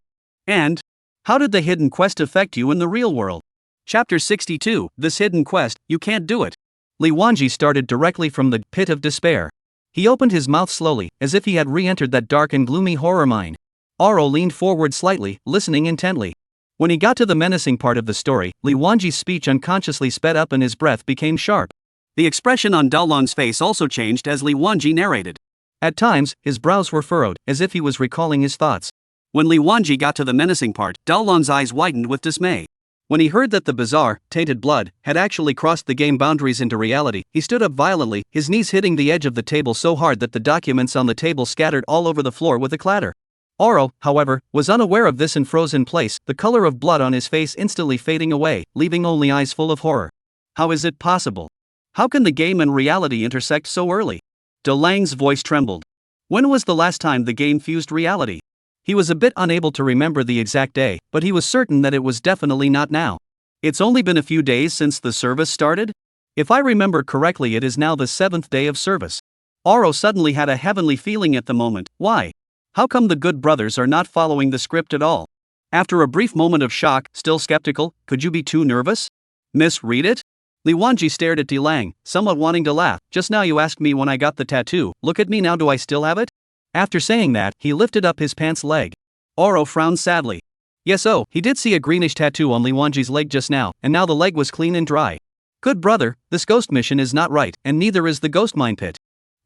And? How did the hidden quest affect you in the real world? Chapter 62, This Hidden Quest, You Can't Do It. Li Wanji started directly from the pit of despair. He opened his mouth slowly, as if he had re-entered that dark and gloomy horror mine. Oro leaned forward slightly, listening intently. When he got to the menacing part of the story, Li Wanji's speech unconsciously sped up and his breath became sharp. The expression on Dalong's face also changed as Li Wanji narrated. At times, his brows were furrowed, as if he was recalling his thoughts. When Li Wanji got to the menacing part, Dalong's eyes widened with dismay. When he heard that the bizarre, tainted blood had actually crossed the game boundaries into reality, he stood up violently, his knees hitting the edge of the table so hard that the documents on the table scattered all over the floor with a clatter. Oro, however, was unaware of this and froze in place, the color of blood on his face instantly fading away, leaving only eyes full of horror. How is it possible? How can the game and reality intersect so early? Dalong's voice trembled. When was the last time the game fused reality? He was a bit unable to remember the exact day, but he was certain that it was definitely not now. It's only been a few days since the service started? If I remember correctly, it is now the 7th day of service. Oro suddenly had a heavenly feeling at the moment. Why? How come the good brothers are not following the script at all? After a brief moment of shock, still skeptical, could you be too nervous? Misread it? Li Wanji stared at Dalong, somewhat wanting to laugh. Just now you asked me when I got the tattoo, look at me now, do I still have it? After saying that, he lifted up his pants leg. Oro frowned sadly. Yes, oh, he did see a greenish tattoo on Li Wanji's leg just now, and now the leg was clean and dry. Good brother, this ghost mission is not right, and neither is the ghost mine pit.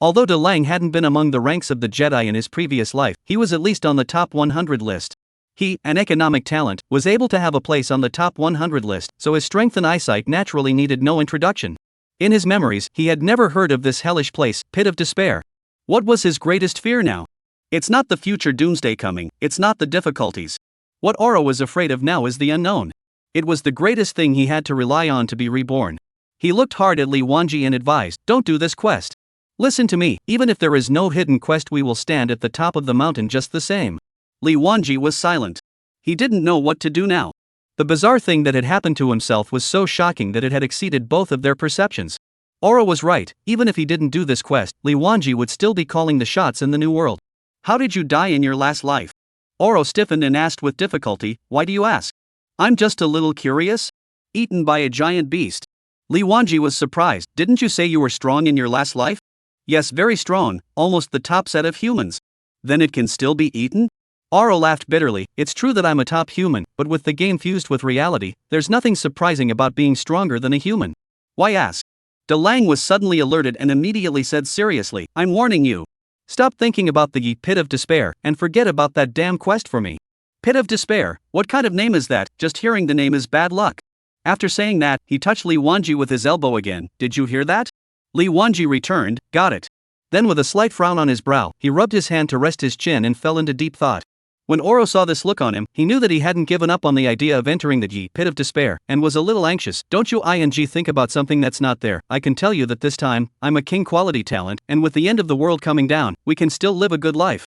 Although Dalong hadn't been among the ranks of the Jedi in his previous life, he was at least on the top 100 list. He, an economic talent, was able to have a place on the top 100 list, so his strength and eyesight naturally needed no introduction. In his memories, he had never heard of this hellish place, pit of despair. What was his greatest fear now? It's not the future doomsday coming, it's not the difficulties. What Oro was afraid of now is the unknown. It was the greatest thing he had to rely on to be reborn. He looked hard at Li Wanji and advised, don't do this quest. Listen to me, even if there is no hidden quest, we will stand at the top of the mountain just the same. Li Wanji was silent. He didn't know what to do now. The bizarre thing that had happened to himself was so shocking that it had exceeded both of their perceptions. Oro was right, even if he didn't do this quest, Li Wanji would still be calling the shots in the new world. How did you die in your last life? Oro stiffened and asked with difficulty, why do you ask? I'm just a little curious. Eaten by a giant beast. Li Wanji was surprised, didn't you say you were strong in your last life? Yes, very strong, almost the top set of humans. Then it can still be eaten? Oro laughed bitterly, it's true that I'm a top human, but with the game fused with reality, there's nothing surprising about being stronger than a human. Why ask? Dalong was suddenly alerted and immediately said seriously, I'm warning you. Stop thinking about the pit of despair, and forget about that damn quest for me. Pit of despair, what kind of name is that? Just hearing the name is bad luck. After saying that, he touched Li Wanji with his elbow again. Did you hear that? Li Wanji returned, got it. Then with a slight frown on his brow, he rubbed his hand to rest his chin and fell into deep thought. When Oro saw this look on him, he knew that he hadn't given up on the idea of entering the pit of despair, and was a little anxious. Don't you think about something that's not there. I can tell you that this time, I'm a king quality talent, and with the end of the world coming down, we can still live a good life.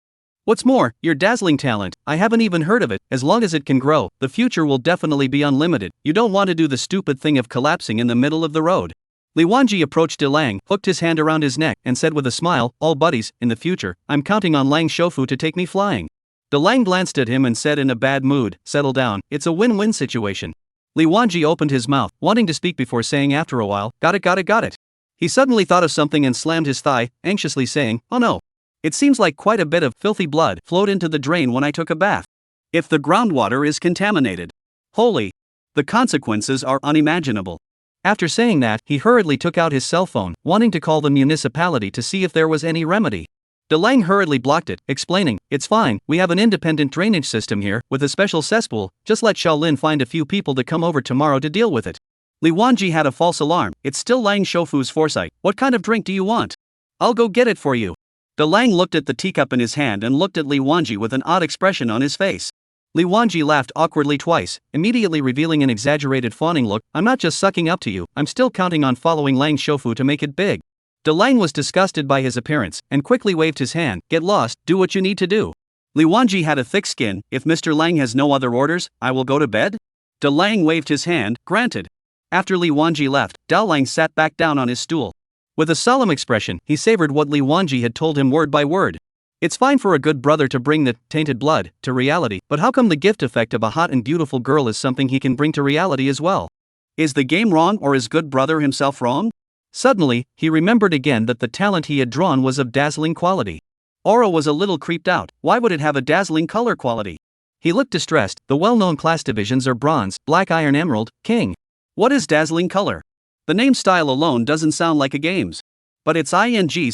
What's more, your dazzling talent, I haven't even heard of it. As long as it can grow, the future will definitely be unlimited. You don't want to do the stupid thing of collapsing in the middle of the road. Li Wanji approached Dalong, hooked his hand around his neck, and said with a smile, all buddies, in the future, I'm counting on Lang Shofu to take me flying. Dalong glanced at him and said in a bad mood, settle down, it's a win-win situation. Li Wanji opened his mouth, wanting to speak before saying after a while, got it. He suddenly thought of something and slammed his thigh, anxiously saying, oh no. It seems like quite a bit of filthy blood flowed into the drain when I took a bath. If the groundwater is contaminated, holy, the consequences are unimaginable. After saying that, he hurriedly took out his cell phone, wanting to call the municipality to see if there was any remedy. Dalong hurriedly blocked it, explaining, "It's fine, we have an independent drainage system here, with a special cesspool, just let Shaolin find a few people to come over tomorrow to deal with it." Li Wanji had a false alarm. "It's still Lang Shofu's foresight. What kind of drink do you want? I'll go get it for you." Dalong looked at the teacup in his hand and looked at Li Wanji with an odd expression on his face. Li Wanji laughed awkwardly twice, immediately revealing an exaggerated fawning look. "I'm not just sucking up to you, I'm still counting on following Lang Shofu to make it big." Dalong was disgusted by his appearance, and quickly waved his hand. "Get lost, do what you need to do." Li Wanji had a thick skin. "If Mr. Lang has no other orders, I will go to bed?" Dalong waved his hand. "Granted." After Li Wanji left, Dalong sat back down on his stool. With a solemn expression, he savored what Li Wanji had told him word by word. It's fine for a good brother to bring the tainted blood to reality, but how come the gift effect of a hot and beautiful girl is something he can bring to reality as well? Is the game wrong, or is good brother himself wrong? Suddenly, he remembered again that the talent he had drawn was of dazzling quality. Oro was a little creeped out. Why would it have a dazzling color quality? He looked distressed. The well-known class divisions are bronze, black iron, emerald, king. What is dazzling color? The name style alone doesn't sound like a game's. But it's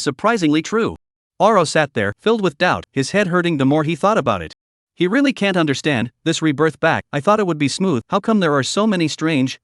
surprisingly true. Oro sat there, filled with doubt, his head hurting the more he thought about it. He really can't understand this rebirth back. I thought it would be smooth. How come there are so many strange,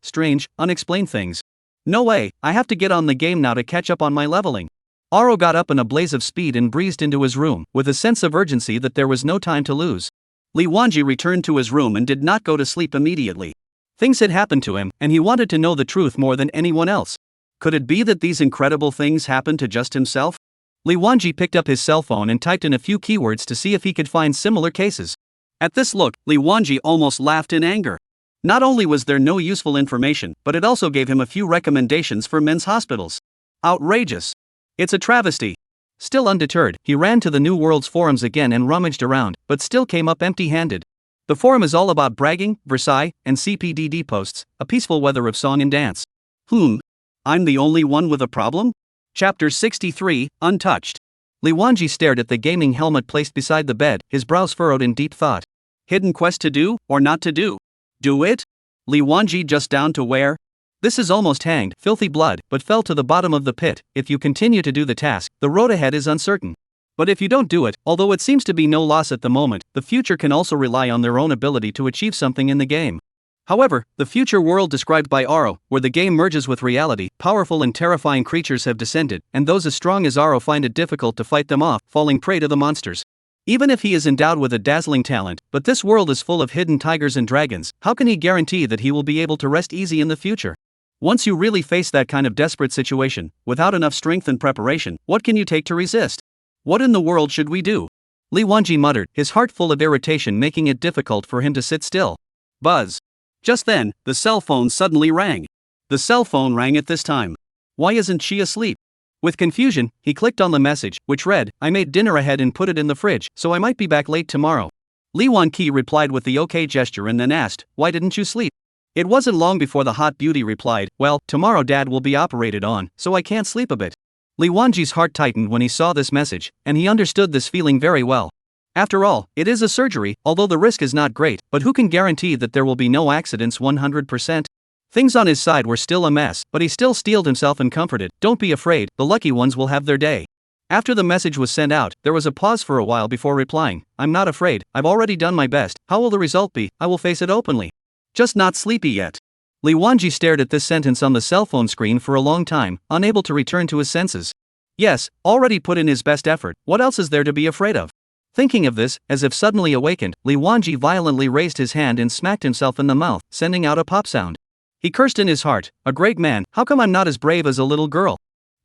unexplained things? No way, I have to get on the game now to catch up on my leveling. Oro got up in a blaze of speed and breezed into his room, with a sense of urgency that there was no time to lose. Li Wanji returned to his room and did not go to sleep immediately. Things had happened to him, and he wanted to know the truth more than anyone else. Could it be that these incredible things happened to just himself? Li Wanji picked up his cell phone and typed in a few keywords to see if he could find similar cases. At this look, Li Wanji almost laughed in anger. Not only was there no useful information, but it also gave him a few recommendations for men's hospitals. Outrageous. It's a travesty. Still undeterred, he ran to the New World's forums again and rummaged around, but still came up empty-handed. The forum is all about bragging, Versailles, and CPDD posts, a peaceful weather of song and dance. I'm the only one with a problem? Chapter 63, Untouched. Li Wanji stared at the gaming helmet placed beside the bed, his brows furrowed in deep thought. Hidden quest to do, or not to do? Do it? Li Wanji just down to where? This is almost hanged, filthy blood, but fell to the bottom of the pit. If you continue to do the task, the road ahead is uncertain. But if you don't do it, although it seems to be no loss at the moment, the future can also rely on their own ability to achieve something in the game. However, the future world described by Aro, where the game merges with reality, powerful and terrifying creatures have descended, and those as strong as Aro find it difficult to fight them off, falling prey to the monsters. Even if he is endowed with a dazzling talent, but this world is full of hidden tigers and dragons, how can he guarantee that he will be able to rest easy in the future? Once you really face that kind of desperate situation, without enough strength and preparation, what can you take to resist? What in the world should we do? Li Wanji muttered, his heart full of irritation, making it difficult for him to sit still. Buzz. Just then, the cell phone suddenly rang. The cell phone rang at this time. Why isn't she asleep? With confusion, he clicked on the message, which read, I made dinner ahead and put it in the fridge, so I might be back late tomorrow. Li Wanqi replied with the okay gesture and then asked, why didn't you sleep? It wasn't long before the hot beauty replied, well, tomorrow Dad will be operated on, so I can't sleep a bit. Li Wanji's heart tightened when he saw this message, and he understood this feeling very well. After all, it is a surgery, although the risk is not great, but who can guarantee that there will be no accidents 100%? Things on his side were still a mess, but he still steeled himself and comforted, don't be afraid, the lucky ones will have their day. After the message was sent out, there was a pause for a while before replying, I'm not afraid, I've already done my best, how will the result be? I will face it openly. Just not sleepy yet. Li Wanji stared at this sentence on the cell phone screen for a long time, unable to return to his senses. Yes, already put in his best effort, what else is there to be afraid of? Thinking of this, as if suddenly awakened, Li Wanji violently raised his hand and smacked himself in the mouth, sending out a pop sound. He cursed in his heart, a great man, how come I'm not as brave as a little girl?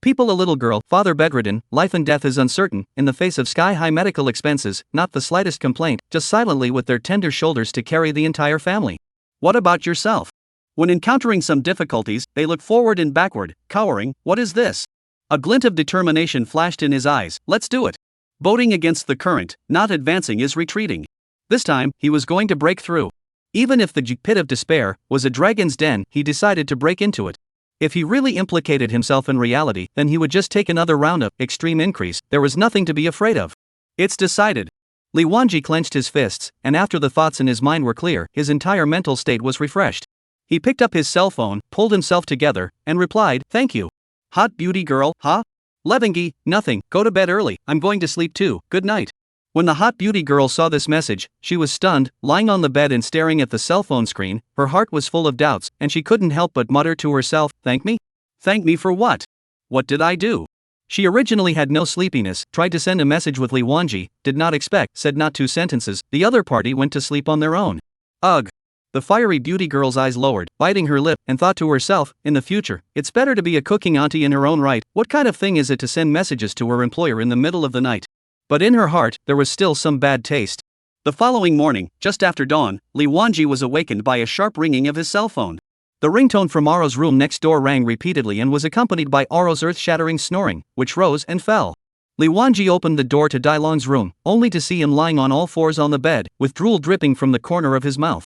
People, a little girl, father bedridden, life and death is uncertain, in the face of sky-high medical expenses, not the slightest complaint, just silently with their tender shoulders to carry the entire family. What about yourself? When encountering some difficulties, they look forward and backward, cowering, what is this? A glint of determination flashed in his eyes, let's do it. Boating against the current, not advancing is retreating. This time, he was going to break through. Even if the pit of despair was a dragon's den, he decided to break into it. If he really implicated himself in reality, then he would just take another round of extreme increase. There was nothing to be afraid of. It's decided. Li Wanji clenched his fists, and after the thoughts in his mind were clear, his entire mental state was refreshed. He picked up his cell phone, pulled himself together, and replied, "Thank you. Hot beauty girl, huh? Levengi, nothing, go to bed early, I'm going to sleep too, good night." When the hot beauty girl saw this message, she was stunned, lying on the bed and staring at the cell phone screen. Her heart was full of doubts, and she couldn't help but mutter to herself, "Thank me? Thank me for what? What did I do?" She originally had no sleepiness, tried to send a message with Li Wanji, did not expect, said not 2 sentences, the other party went to sleep on their own. Ugh. The fiery beauty girl's eyes lowered, biting her lip, and thought to herself, in the future, it's better to be a cooking auntie in her own right. What kind of thing is it to send messages to her employer in the middle of the night? But in her heart, there was still some bad taste. The following morning, just after dawn, Li Wanji was awakened by a sharp ringing of his cell phone. The ringtone from Aro's room next door rang repeatedly and was accompanied by Aro's earth-shattering snoring, which rose and fell. Li Wanji opened the door to Dalong's room, only to see him lying on all fours on the bed, with drool dripping from the corner of his mouth.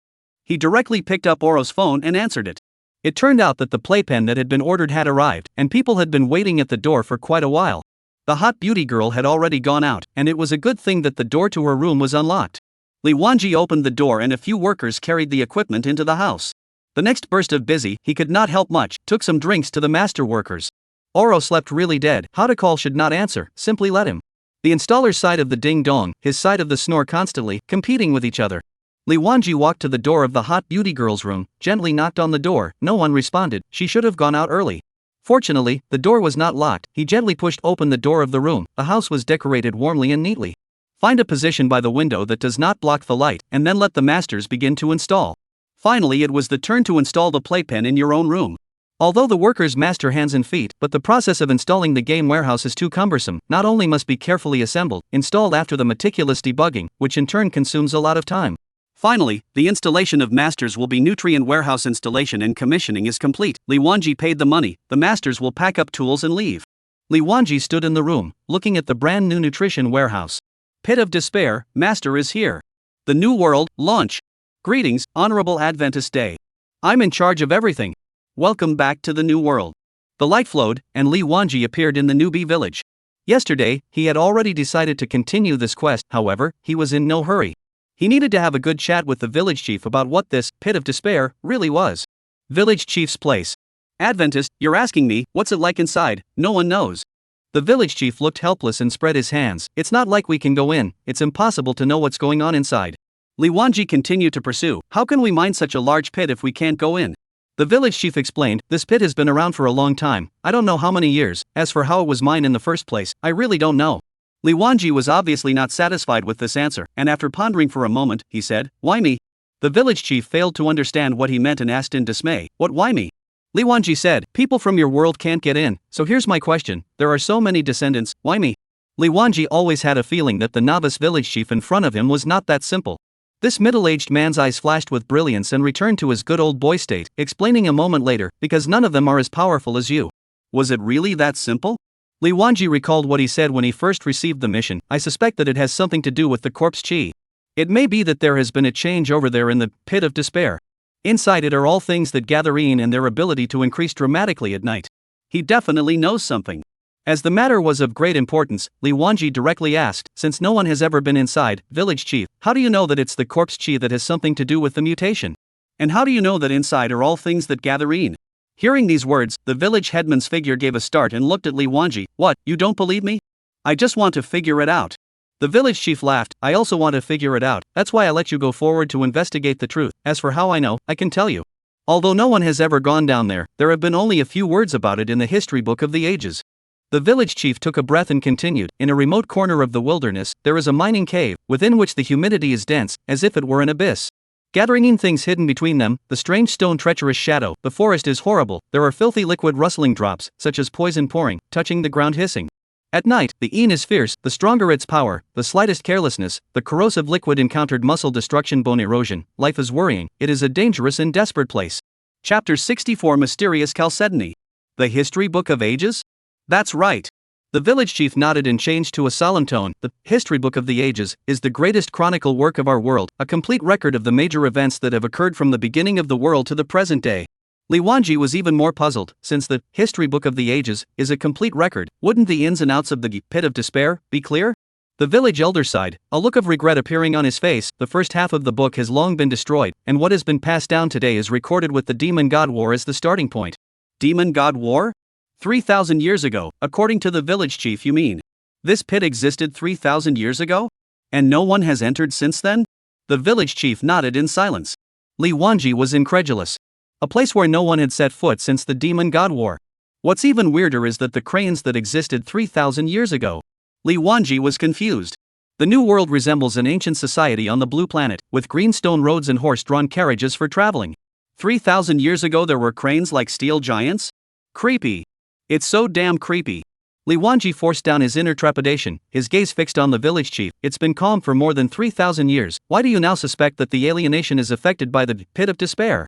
He directly picked up Aro's phone and answered it. It turned out that the playpen that had been ordered had arrived, and people had been waiting at the door for quite a while. The hot beauty girl had already gone out, and it was a good thing that the door to her room was unlocked. Li Wanji opened the door and a few workers carried the equipment into the house. The next burst of busy, he could not help much, took some drinks to the master workers. Oro slept really dead, how to call should not answer, simply let him. The installer's side of the ding-dong, his side of the snore constantly, competing with each other. Li Wanji walked to the door of the hot beauty girl's room, gently knocked on the door, no one responded, she should have gone out early. Fortunately, the door was not locked, he gently pushed open the door of the room, the house was decorated warmly and neatly. Find a position by the window that does not block the light, and then let the masters begin to install. Finally, it was the turn to install the playpen in your own room. Although the workers master hands and feet, but the process of installing the game warehouse is too cumbersome, not only must be carefully assembled, installed after the meticulous debugging, which in turn consumes a lot of time. Finally, the installation of masters will be nutrient warehouse installation and commissioning is complete. Li Wanji paid the money, the masters will pack up tools and leave. Li Wanji stood in the room, looking at the brand new nutrition warehouse. Pit of Despair, Master is here. The New World, launch. Greetings, Honorable Adventist Day. I'm in charge of everything. Welcome back to the New World. The light flowed, and Li Wanji appeared in the newbie village. Yesterday, he had already decided to continue this quest, however, he was in no hurry. He needed to have a good chat with the village chief about what this Pit of Despair really was. Village chief's place. Adventist, you're asking me, what's it like inside? No one knows. The village chief looked helpless and spread his hands. It's not like we can go in, it's impossible to know what's going on inside. Li Wanji continued to pursue, how can we mine such a large pit if we can't go in? The village chief explained, this pit has been around for a long time, I don't know how many years, as for how it was mined in the first place, I really don't know. Li Wanji was obviously not satisfied with this answer, and after pondering for a moment, he said, why me? The village chief failed to understand what he meant and asked in dismay, what why me? Li Wanji said, people from your world can't get in, so here's my question, there are so many descendants, why me? Li Wanji always had a feeling that the novice village chief in front of him was not that simple. This middle-aged man's eyes flashed with brilliance and returned to his good old boy state, explaining a moment later, because none of them are as powerful as you. Was it really that simple? Li Wanji recalled what he said when he first received the mission, I suspect that it has something to do with the corpse chi. It may be that there has been a change over there in the Pit of Despair. Inside it are all things that gather in and their ability to increase dramatically at night. He definitely knows something. As the matter was of great importance, Li Wanji directly asked, since no one has ever been inside, village chief, how do you know that it's the corpse chi that has something to do with the mutation? And how do you know that inside are all things that gather in? Hearing these words, the village headman's figure gave a start and looked at Li Wanji, what, you don't believe me? I just want to figure it out. The village chief laughed, I also want to figure it out, that's why I let you go forward to investigate the truth, as for how I know, I can tell you. Although no one has ever gone down there, there have been only a few words about it in the history book of the ages. The village chief took a breath and continued, in a remote corner of the wilderness, there is a mining cave, within which the humidity is dense, as if it were an abyss. Gathering in things hidden between them, the strange stone treacherous shadow, the forest is horrible, there are filthy liquid rustling drops, such as poison pouring, touching the ground hissing. At night, the een is fierce, the stronger its power, the slightest carelessness, the corrosive liquid encountered muscle destruction bone erosion, life is worrying, it is a dangerous and desperate place. Chapter 64 Mysterious Chalcedony. The History Book of Ages? That's right. The village chief nodded and changed to a solemn tone. The History Book of the Ages is the greatest chronicle work of our world, a complete record of the major events that have occurred from the beginning of the world to the present day. Li Wanji was even more puzzled, since the history book of the ages is a complete record. Wouldn't the ins and outs of the pit of despair be clear? The village elder sighed, a look of regret appearing on his face. The first half of the book has long been destroyed, and what has been passed down today is recorded with the demon god war as the starting point. Demon god war? 3,000 years ago, according to the village chief, you mean? This pit existed 3,000 years ago? And no one has entered since then? The village chief nodded in silence. Li Wanji was incredulous. A place where no one had set foot since the demon god war. What's even weirder is that the cranes that existed 3,000 years ago. Li Wanji was confused. The new world resembles an ancient society on the blue planet, with green stone roads and horse-drawn carriages for traveling. 3,000 years ago there were cranes like steel giants? Creepy. It's so damn creepy. Li Wanji forced down his inner trepidation, his gaze fixed on the village chief. It's been calm for more than 3,000 years, why do you now suspect that the alienation is affected by the pit of despair?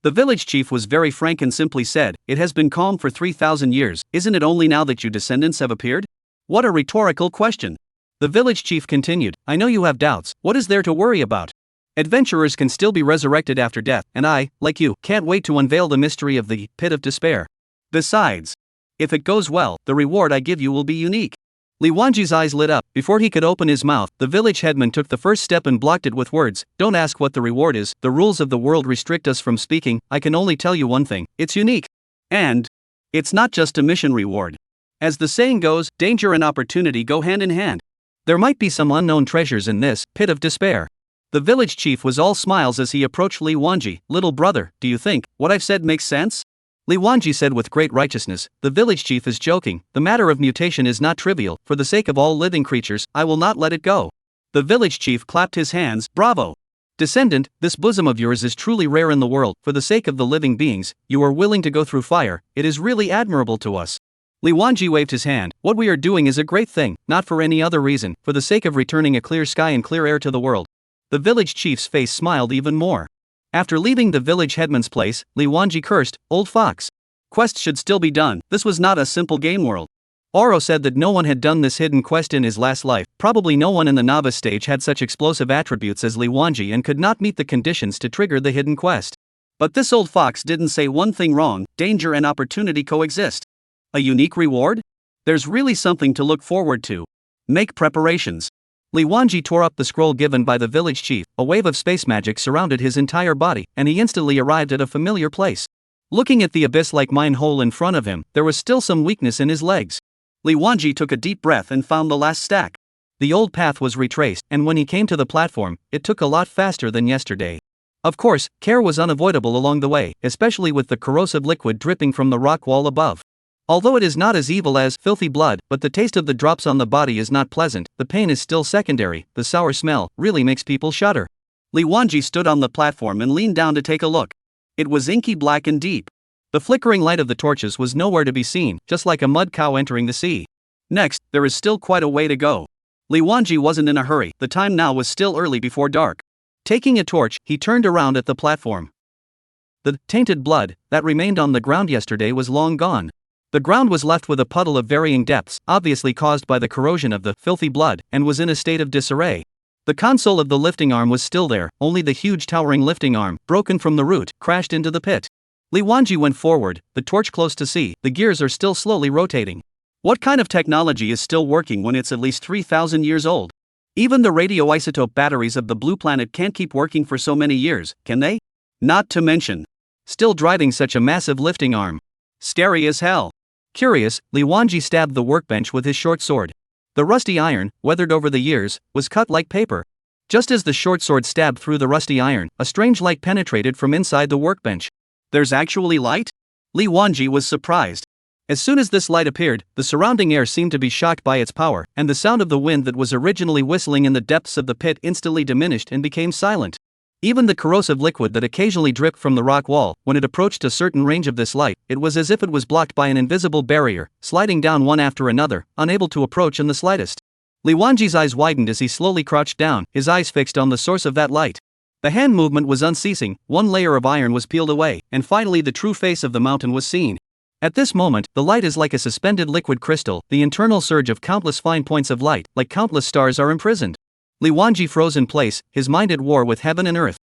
The village chief was very frank and simply said, it has been calm for 3,000 years, isn't it only now that your descendants have appeared? What a rhetorical question. The village chief continued, I know you have doubts, what is there to worry about? Adventurers can still be resurrected after death, and I, like you, can't wait to unveil the mystery of the pit of despair. Besides, if it goes well, the reward I give you will be unique. Li Wanji's eyes lit up. Before he could open his mouth, the village headman took the first step and blocked it with words, don't ask what the reward is, the rules of the world restrict us from speaking, I can only tell you one thing, it's unique. And it's not just a mission reward. As the saying goes, danger and opportunity go hand in hand. There might be some unknown treasures in this pit of despair. The village chief was all smiles as he approached Li Wanji. Little brother, do you think what I've said makes sense? Li Wanji said with great righteousness, the village chief is joking, the matter of mutation is not trivial, for the sake of all living creatures, I will not let it go. The village chief clapped his hands, bravo! Descendant, this bosom of yours is truly rare in the world, for the sake of the living beings, you are willing to go through fire, it is really admirable to us. Li Wanji waved his hand, what we are doing is a great thing, not for any other reason, for the sake of returning a clear sky and clear air to the world. The village chief's face smiled even more. After leaving the village headman's place, Li Wanji cursed, old fox. Quests should still be done, this was not a simple game world. Oro said that no one had done this hidden quest in his last life, probably no one in the novice stage had such explosive attributes as Li Wanji and could not meet the conditions to trigger the hidden quest. But this old fox didn't say one thing wrong, danger and opportunity coexist. A unique reward? There's really something to look forward to. Make preparations. Li Wanji tore up the scroll given by the village chief, a wave of space magic surrounded his entire body, and he instantly arrived at a familiar place. Looking at the abyss-like mine hole in front of him, there was still some weakness in his legs. Li Wanji took a deep breath and found the last stack. The old path was retraced, and when he came to the platform, it took a lot faster than yesterday. Of course, care was unavoidable along the way, especially with the corrosive liquid dripping from the rock wall above. Although it is not as evil as filthy blood, but the taste of the drops on the body is not pleasant, the pain is still secondary, the sour smell really makes people shudder. Li Wanji stood on the platform and leaned down to take a look. It was inky black and deep. The flickering light of the torches was nowhere to be seen, just like a mud cow entering the sea. Next, there is still quite a way to go. Li Wanji wasn't in a hurry, the time now was still early before dark. Taking a torch, he turned around at the platform. The tainted blood that remained on the ground yesterday was long gone. The ground was left with a puddle of varying depths, obviously caused by the corrosion of the filthy blood, and was in a state of disarray. The console of the lifting arm was still there, only the huge towering lifting arm, broken from the root, crashed into the pit. Li Wanji went forward, the torch close to see, the gears are still slowly rotating. What kind of technology is still working when it's at least 3,000 years old? Even the radioisotope batteries of the blue planet can't keep working for so many years, can they? Not to mention, still driving such a massive lifting arm. Scary as hell. Curious, Li Wanji stabbed the workbench with his short sword. The rusty iron, weathered over the years, was cut like paper. Just as the short sword stabbed through the rusty iron, a strange light penetrated from inside the workbench. There's actually light? Li Wanji was surprised. As soon as this light appeared, the surrounding air seemed to be shocked by its power, and the sound of the wind that was originally whistling in the depths of the pit instantly diminished and became silent. Even the corrosive liquid that occasionally dripped from the rock wall, when it approached a certain range of this light, it was as if it was blocked by an invisible barrier, sliding down one after another, unable to approach in the slightest. Li Wanji's eyes widened as he slowly crouched down, his eyes fixed on the source of that light. The hand movement was unceasing, one layer of iron was peeled away, and finally the true face of the mountain was seen. At this moment, the light is like a suspended liquid crystal, the internal surge of countless fine points of light, like countless stars are imprisoned. Li Wanji froze in place, his mind at war with heaven and earth.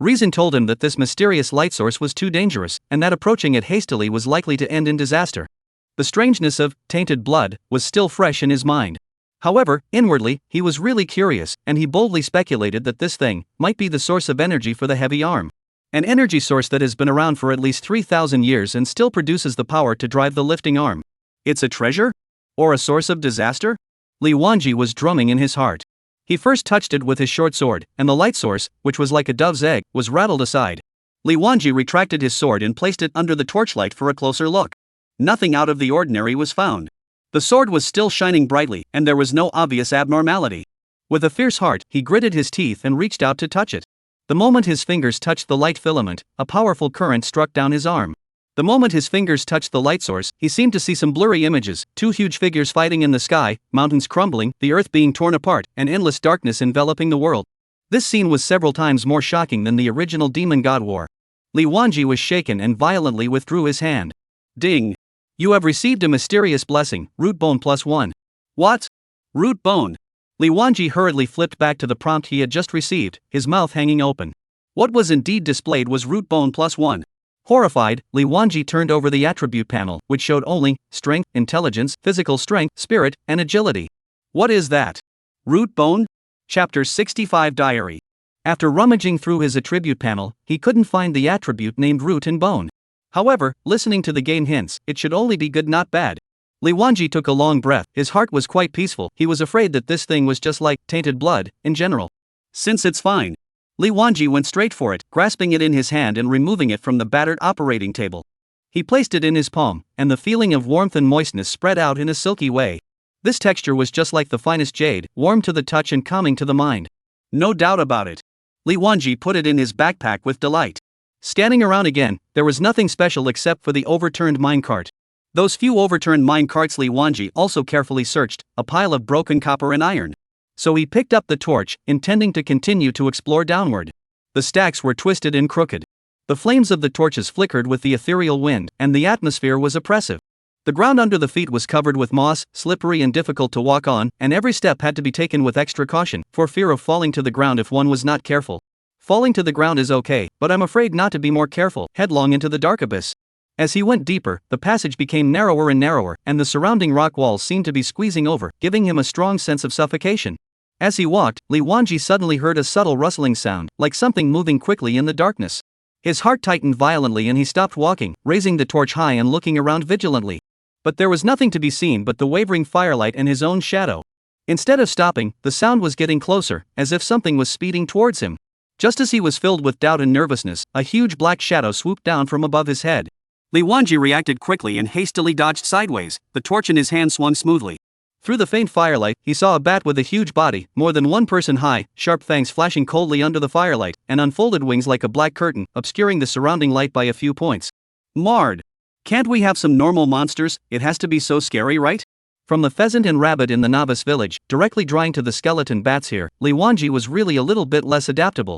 Reason told him that this mysterious light source was too dangerous, and that approaching it hastily was likely to end in disaster. The strangeness of tainted blood was still fresh in his mind. However, inwardly, he was really curious, and he boldly speculated that this thing might be the source of energy for the heavy arm. An energy source that has been around for at least 3,000 years and still produces the power to drive the lifting arm. It's a treasure? Or a source of disaster? Li Wanji was drumming in his heart. He first touched it with his short sword, and the light source, which was like a dove's egg, was rattled aside. Li Wanji retracted his sword and placed it under the torchlight for a closer look. Nothing out of the ordinary was found. The sword was still shining brightly, and there was no obvious abnormality. With a fierce heart, he gritted his teeth and reached out to touch it. The moment his fingers touched the light filament, a powerful current struck down his arm. The moment his fingers touched the light source, he seemed to see some blurry images, two huge figures fighting in the sky, mountains crumbling, the earth being torn apart, and endless darkness enveloping the world. This scene was several times more shocking than the original Demon God War. Li Wanji was shaken and violently withdrew his hand. Ding! You have received a mysterious blessing, root bone +1. What? Root bone? Li Wanji hurriedly flipped back to the prompt he had just received, his mouth hanging open. What was indeed displayed was root bone +1. Horrified, Li Wanji turned over the attribute panel, which showed only strength, intelligence, physical strength, spirit, and agility. What is that? Root bone? Chapter 65 Diary. After rummaging through his attribute panel, he couldn't find the attribute named root and bone. However, listening to the game hints, it should only be good, not bad. Li Wanji took a long breath. His heart was quite peaceful. He was afraid that this thing was just like tainted blood in general. Since it's fine. Li Wanji went straight for it, grasping it in his hand and removing it from the battered operating table. He placed it in his palm, and the feeling of warmth and moistness spread out in a silky way. This texture was just like the finest jade, warm to the touch and calming to the mind. No doubt about it. Li Wanji put it in his backpack with delight. Scanning around again, there was nothing special except for the overturned minecart. Those few overturned minecarts Li Wanji also carefully searched, a pile of broken copper and iron. So he picked up the torch, intending to continue to explore downward. The stacks were twisted and crooked. The flames of the torches flickered with the ethereal wind, and the atmosphere was oppressive. The ground under the feet was covered with moss, slippery and difficult to walk on, and every step had to be taken with extra caution, for fear of falling to the ground if one was not careful. Falling to the ground is okay, but I'm afraid not to be more careful, headlong into the dark abyss. As he went deeper, the passage became narrower and narrower, and the surrounding rock walls seemed to be squeezing over, giving him a strong sense of suffocation. As he walked, Li Wanji suddenly heard a subtle rustling sound, like something moving quickly in the darkness. His heart tightened violently and he stopped walking, raising the torch high and looking around vigilantly. But there was nothing to be seen but the wavering firelight and his own shadow. Instead of stopping, the sound was getting closer, as if something was speeding towards him. Just as he was filled with doubt and nervousness, a huge black shadow swooped down from above his head. Li Wanji reacted quickly and hastily dodged sideways, the torch in his hand swung smoothly. Through the faint firelight, he saw a bat with a huge body, more than one person high, sharp fangs flashing coldly under the firelight, and unfolded wings like a black curtain, obscuring the surrounding light by a few points. Mard! Can't we have some normal monsters? It has to be so scary, right? From the pheasant and rabbit in the novice village, directly drying to the skeleton bats here, Li Wanji was really a little bit less adaptable.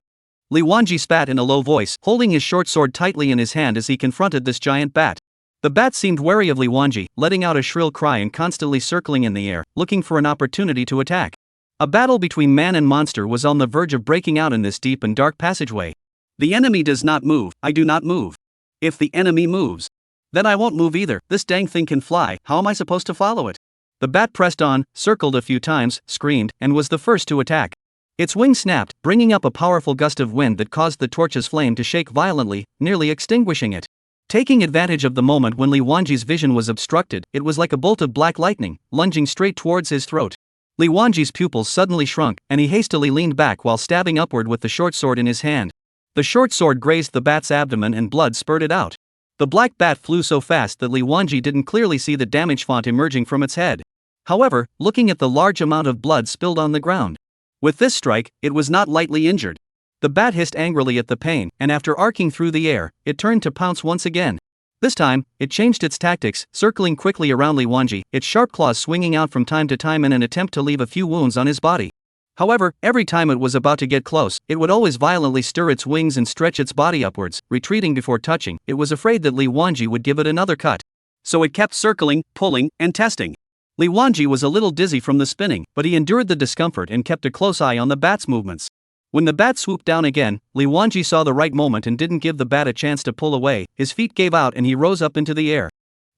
Li Wanji spat in a low voice, holding his short sword tightly in his hand as he confronted this giant bat. The bat seemed wary of Li Wanji, letting out a shrill cry and constantly circling in the air, looking for an opportunity to attack. A battle between man and monster was on the verge of breaking out in this deep and dark passageway. The enemy does not move, I do not move. If the enemy moves, then I won't move either. This dang thing can fly, how am I supposed to follow it? The bat pressed on, circled a few times, screamed, and was the first to attack. Its wings snapped, bringing up a powerful gust of wind that caused the torch's flame to shake violently, nearly extinguishing it. Taking advantage of the moment when Li Wanji's vision was obstructed, it was like a bolt of black lightning, lunging straight towards his throat. Li Wanji's pupils suddenly shrunk, and he hastily leaned back while stabbing upward with the short sword in his hand. The short sword grazed the bat's abdomen and blood spurted out. The black bat flew so fast that Li Wanji didn't clearly see the damage font emerging from its head. However, looking at the large amount of blood spilled on the ground. With this strike, it was not lightly injured. The bat hissed angrily at the pain, and after arcing through the air, it turned to pounce once again. This time, it changed its tactics, circling quickly around Li Wanji, its sharp claws swinging out from time to time in an attempt to leave a few wounds on his body. However, every time it was about to get close, it would always violently stir its wings and stretch its body upwards, retreating before touching. It was afraid that Li Wanji would give it another cut. So it kept circling, pulling, and testing. Li Wanji was a little dizzy from the spinning, but he endured the discomfort and kept a close eye on the bat's movements. When the bat swooped down again, Li Wanji saw the right moment and didn't give the bat a chance to pull away. His feet gave out and he rose up into the air.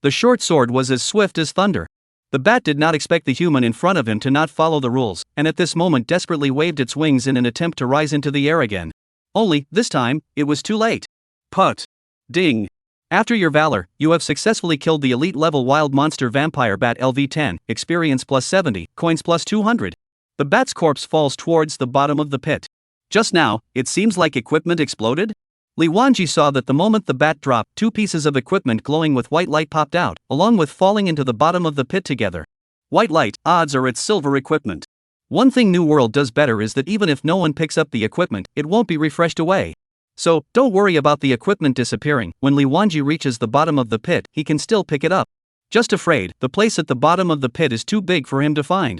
The short sword was as swift as thunder. The bat did not expect the human in front of him to not follow the rules, and at this moment desperately waved its wings in an attempt to rise into the air again. Only, this time, it was too late. Put. Ding. After your valor, you have successfully killed the elite level wild monster vampire bat LV10, experience plus 70, coins plus 200. The bat's corpse falls towards the bottom of the pit. Just now, it seems like equipment exploded? Li Wanji saw that the moment the bat dropped, two pieces of equipment glowing with white light popped out, along with falling into the bottom of the pit together. White light, odds are it's silver equipment. One thing New World does better is that even if no one picks up the equipment, it won't be refreshed away. So, don't worry about the equipment disappearing. When Li Wanji reaches the bottom of the pit, he can still pick it up. Just afraid, the place at the bottom of the pit is too big for him to find.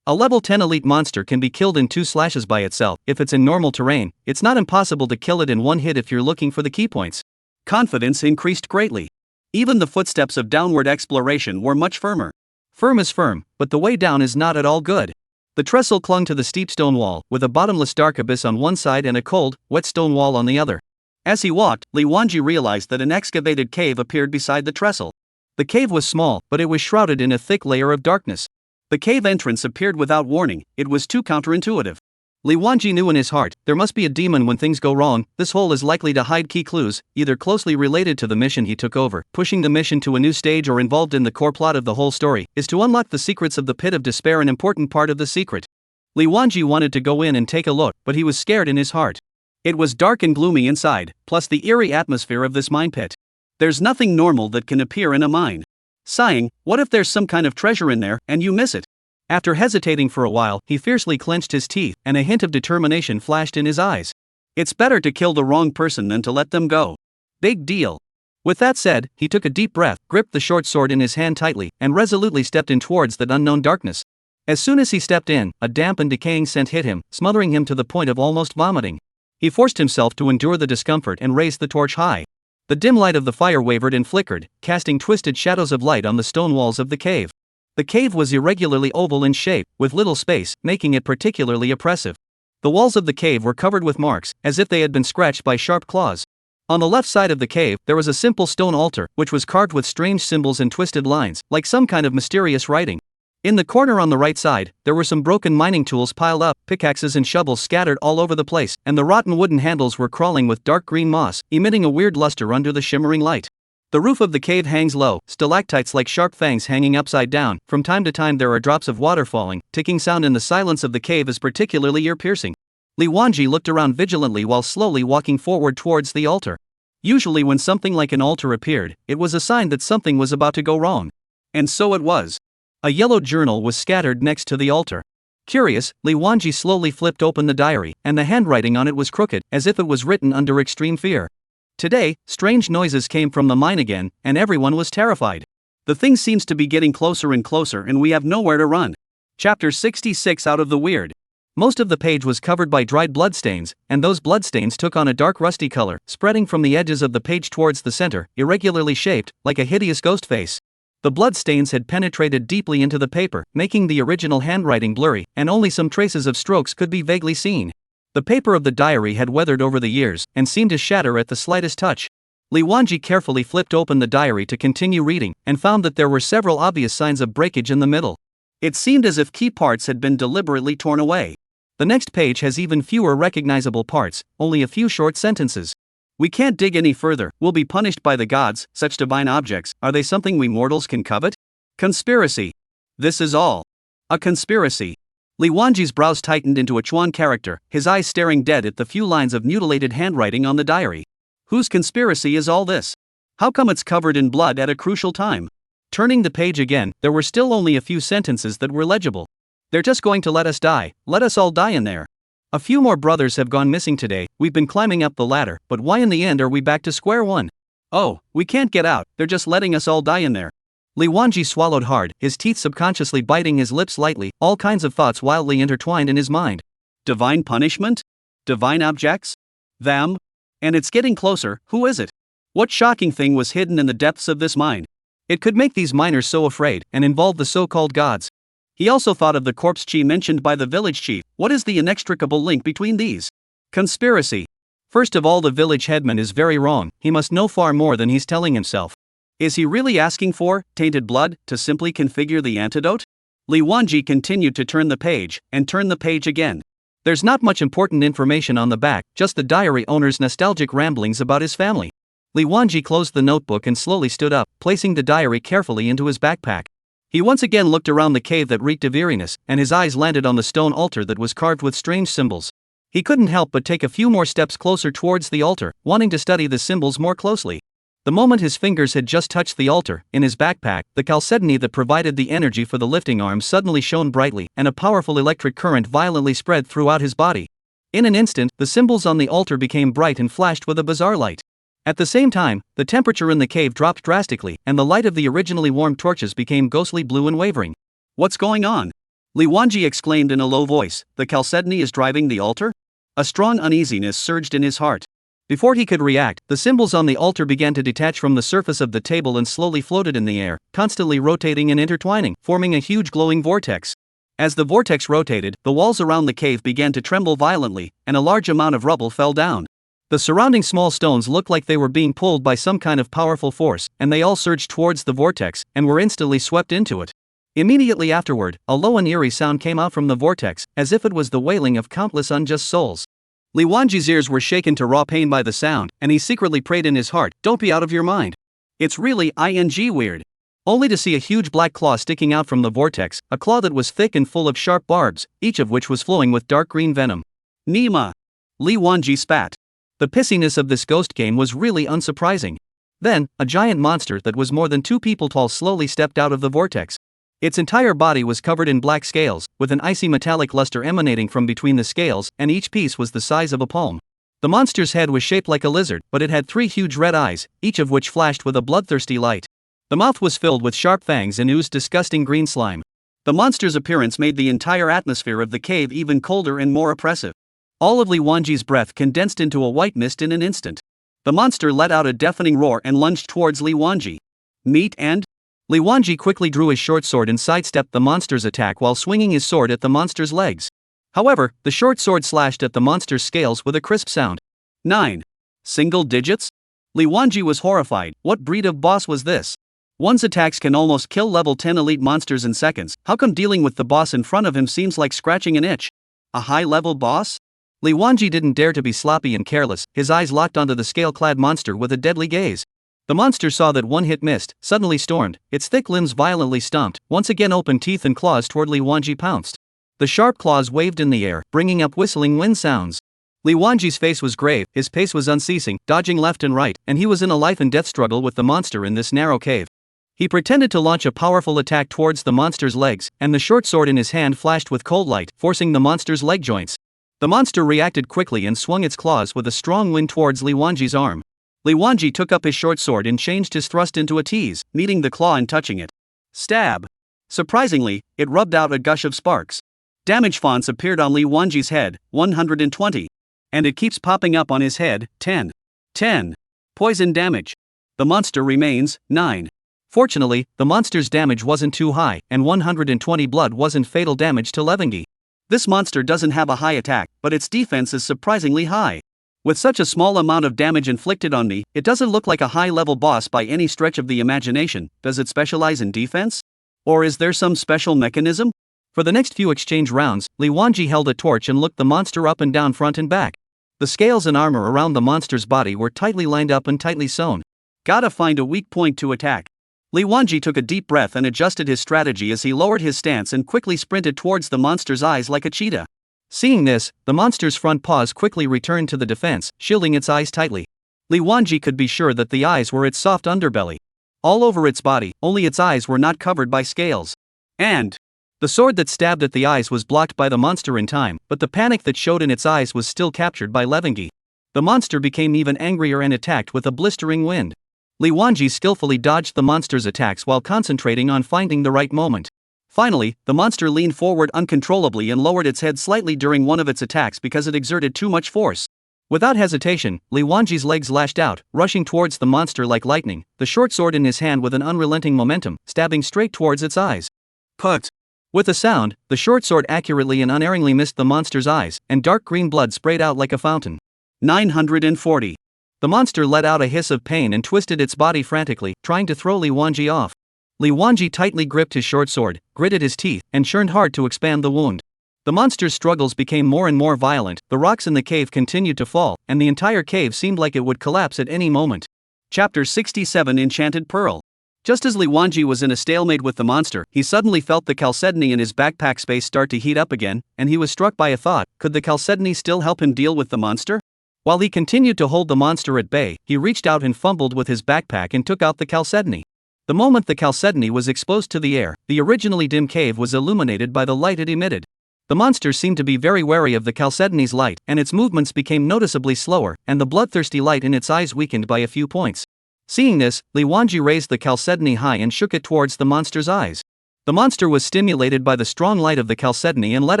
A level 10 elite monster can be killed in 2 slashes by itself. If it's in normal terrain, it's not impossible to kill it in one hit if you're looking for the key points. Confidence increased greatly. Even the footsteps of downward exploration were much firmer. Firm is firm, but the way down is not at all good. The trestle clung to the steep stone wall, with a bottomless dark abyss on one side and a cold, wet stone wall on the other. As he walked, Li Wanji realized that an excavated cave appeared beside the trestle. The cave was small, but it was shrouded in a thick layer of darkness. The cave entrance appeared without warning. It was too counterintuitive. Li Wanji knew in his heart, there must be a demon when things go wrong. This hole is likely to hide key clues, either closely related to the mission he took over, pushing the mission to a new stage, or involved in the core plot of the whole story, is to unlock the secrets of the Pit of Despair, an important part of the secret. Li Wanji wanted to go in and take a look, but he was scared in his heart. It was dark and gloomy inside, plus the eerie atmosphere of this mine pit. There's nothing normal that can appear in a mine. Sighing, what if there's some kind of treasure in there, and you miss it? After hesitating for a while, he fiercely clenched his teeth, and a hint of determination flashed in his eyes. It's better to kill the wrong person than to let them go. Big deal. With that said, he took a deep breath, gripped the short sword in his hand tightly, and resolutely stepped in towards that unknown darkness. As soon as he stepped in, a damp and decaying scent hit him, smothering him to the point of almost vomiting. He forced himself to endure the discomfort and raised the torch high. The dim light of the fire wavered and flickered, casting twisted shadows of light on the stone walls of the cave. The cave was irregularly oval in shape, with little space, making it particularly oppressive. The walls of the cave were covered with marks, as if they had been scratched by sharp claws. On the left side of the cave, there was a simple stone altar, which was carved with strange symbols and twisted lines, like some kind of mysterious writing. In the corner on the right side, there were some broken mining tools piled up, pickaxes and shovels scattered all over the place, and the rotten wooden handles were crawling with dark green moss, emitting a weird luster under the shimmering light. The roof of the cave hangs low, stalactites like sharp fangs hanging upside down. From time to time there are drops of water falling. Ticking sound in the silence of the cave is particularly ear-piercing. Li Wanji looked around vigilantly while slowly walking forward towards the altar. Usually when something like an altar appeared, it was a sign that something was about to go wrong. And so it was. A yellow journal was scattered next to the altar. Curious, Li Wanji slowly flipped open the diary, and the handwriting on it was crooked, as if it was written under extreme fear. Today, strange noises came from the mine again, and everyone was terrified. The thing seems to be getting closer and closer, and we have nowhere to run. Chapter 66 Out of the Weird. Most of the page was covered by dried bloodstains, and those bloodstains took on a dark rusty color, spreading from the edges of the page towards the center, irregularly shaped, like a hideous ghost face. The bloodstains had penetrated deeply into the paper, making the original handwriting blurry, and only some traces of strokes could be vaguely seen. The paper of the diary had weathered over the years, and seemed to shatter at the slightest touch. Li Wanji carefully flipped open the diary to continue reading, and found that there were several obvious signs of breakage in the middle. It seemed as if key parts had been deliberately torn away. The next page has even fewer recognizable parts, only a few short sentences. We can't dig any further, we'll be punished by the gods. Such divine objects, are they something we mortals can covet? Conspiracy. This is all. A conspiracy. Li Wanji's brows tightened into a Chuan character, his eyes staring dead at the few lines of mutilated handwriting on the diary. Whose conspiracy is all this? How come it's covered in blood at a crucial time? Turning the page again, there were still only a few sentences that were legible. They're just going to let us die, let us all die in there. A few more brothers have gone missing today. We've been climbing up the ladder, but why in the end are we back to square one? Oh, we can't get out, they're just letting us all die in there. Li Wanji swallowed hard, his teeth subconsciously biting his lips lightly, all kinds of thoughts wildly intertwined in his mind. Divine punishment? Divine objects? Them? And it's getting closer. Who is it? What shocking thing was hidden in the depths of this mine? It could make these miners so afraid, and involve the so-called gods. He also thought of the corpse chi mentioned by the village chief. What is the inextricable link between these? Conspiracy. First of all, the village headman is very wrong, he must know far more than he's telling himself. Is he really asking for tainted blood to simply configure the antidote? Li Wanji continued to turn the page, and turn the page again. There's not much important information on the back, just the diary owner's nostalgic ramblings about his family. Li Wanji closed the notebook and slowly stood up, placing the diary carefully into his backpack. He once again looked around the cave that reeked of eeriness, and his eyes landed on the stone altar that was carved with strange symbols. He couldn't help but take a few more steps closer towards the altar, wanting to study the symbols more closely. The moment his fingers had just touched the altar, in his backpack, the chalcedony that provided the energy for the lifting arm suddenly shone brightly, and a powerful electric current violently spread throughout his body. In an instant, the symbols on the altar became bright and flashed with a bizarre light. At the same time, the temperature in the cave dropped drastically, and the light of the originally warm torches became ghostly blue and wavering. What's going on? Li Wanji exclaimed in a low voice, the chalcedony is driving the altar? A strong uneasiness surged in his heart. Before he could react, the symbols on the altar began to detach from the surface of the table and slowly floated in the air, constantly rotating and intertwining, forming a huge glowing vortex. As the vortex rotated, the walls around the cave began to tremble violently, and a large amount of rubble fell down. The surrounding small stones looked like they were being pulled by some kind of powerful force, and they all surged towards the vortex, and were instantly swept into it. Immediately afterward, a low and eerie sound came out from the vortex, as if it was the wailing of countless unjust souls. Li Wanji's ears were shaken to raw pain by the sound, and he secretly prayed in his heart, don't be out of your mind. It's really weird. Only to see a huge black claw sticking out from the vortex, a claw that was thick and full of sharp barbs, each of which was flowing with dark green venom. Nima! Li Wanji spat. The pissiness of this ghost game was really unsurprising. Then, a giant monster that was more than 2 people tall slowly stepped out of the vortex. Its entire body was covered in black scales, with an icy metallic luster emanating from between the scales, and each piece was the size of a palm. The monster's head was shaped like a lizard, but it had 3 huge red eyes, each of which flashed with a bloodthirsty light. The mouth was filled with sharp fangs and oozed disgusting green slime. The monster's appearance made the entire atmosphere of the cave even colder and more oppressive. All of Li Wanji's breath condensed into a white mist in an instant. The monster let out a deafening roar and lunged towards Li Wanji. Meet and? Li Wanji quickly drew his short sword and sidestepped the monster's attack while swinging his sword at the monster's legs. However, the short sword slashed at the monster's scales with a crisp sound. 9. Single digits? Li Wanji was horrified. What breed of boss was this? One's attacks can almost kill level 10 elite monsters in seconds. How come dealing with the boss in front of him seems like scratching an itch? A high-level boss? Li Wanji didn't dare to be sloppy and careless, his eyes locked onto the scale-clad monster with a deadly gaze. The monster saw that one hit missed, suddenly stormed, its thick limbs violently stomped, once again open teeth and claws toward Li Wanji pounced. The sharp claws waved in the air, bringing up whistling wind sounds. Li Wanji's face was grave, his pace was unceasing, dodging left and right, and he was in a life-and-death struggle with the monster in this narrow cave. He pretended to launch a powerful attack towards the monster's legs, and the short sword in his hand flashed with cold light, forcing the monster's leg joints. The monster reacted quickly and swung its claws with a strong wind towards Li Wanji's arm. Li Wanji took up his short sword and changed his thrust into a tease, meeting the claw and touching it. Stab! Surprisingly, it rubbed out a gush of sparks. Damage fonts appeared on Li Wanji's head, 120. And it keeps popping up on his head, 10. 10. Poison damage. The monster remains, 9. Fortunately, the monster's damage wasn't too high, and 120 blood wasn't fatal damage to Levangi. This monster doesn't have a high attack, but its defense is surprisingly high. With such a small amount of damage inflicted on me, it doesn't look like a high-level boss by any stretch of the imagination. Does it specialize in defense? Or is there some special mechanism? For the next few exchange rounds, Li Wanji held a torch and looked the monster up and down front and back. The scales and armor around the monster's body were tightly lined up and tightly sewn. Gotta find a weak point to attack. Li Wanji took a deep breath and adjusted his strategy as he lowered his stance and quickly sprinted towards the monster's eyes like a cheetah. Seeing this, the monster's front paws quickly returned to the defense, shielding its eyes tightly. Li Wanji could be sure that the eyes were its soft underbelly. All over its body, only its eyes were not covered by scales. And the sword that stabbed at the eyes was blocked by the monster in time, but the panic that showed in its eyes was still captured by Levangi. The monster became even angrier and attacked with a blistering wind. Li Wanji skillfully dodged the monster's attacks while concentrating on finding the right moment. Finally, the monster leaned forward uncontrollably and lowered its head slightly during one of its attacks because it exerted too much force. Without hesitation, Li Wanji's legs lashed out, rushing towards the monster like lightning, the short sword in his hand with an unrelenting momentum, stabbing straight towards its eyes. Put! With a sound, the short sword accurately and unerringly missed the monster's eyes, and dark green blood sprayed out like a fountain. 940. The monster let out a hiss of pain and twisted its body frantically, trying to throw Li Wanji off. Li Wanji tightly gripped his short sword, gritted his teeth, and churned hard to expand the wound. The monster's struggles became more and more violent, the rocks in the cave continued to fall, and the entire cave seemed like it would collapse at any moment. Chapter 67 Enchanted Pearl. Just as Li Wanji was in a stalemate with the monster, he suddenly felt the chalcedony in his backpack space start to heat up again, and he was struck by a thought: could the chalcedony still help him deal with the monster? While he continued to hold the monster at bay, he reached out and fumbled with his backpack and took out the chalcedony. The moment the chalcedony was exposed to the air, the originally dim cave was illuminated by the light it emitted. The monster seemed to be very wary of the chalcedony's light, and its movements became noticeably slower, and the bloodthirsty light in its eyes weakened by a few points. Seeing this, Li Wanji raised the chalcedony high and shook it towards the monster's eyes. The monster was stimulated by the strong light of the chalcedony and let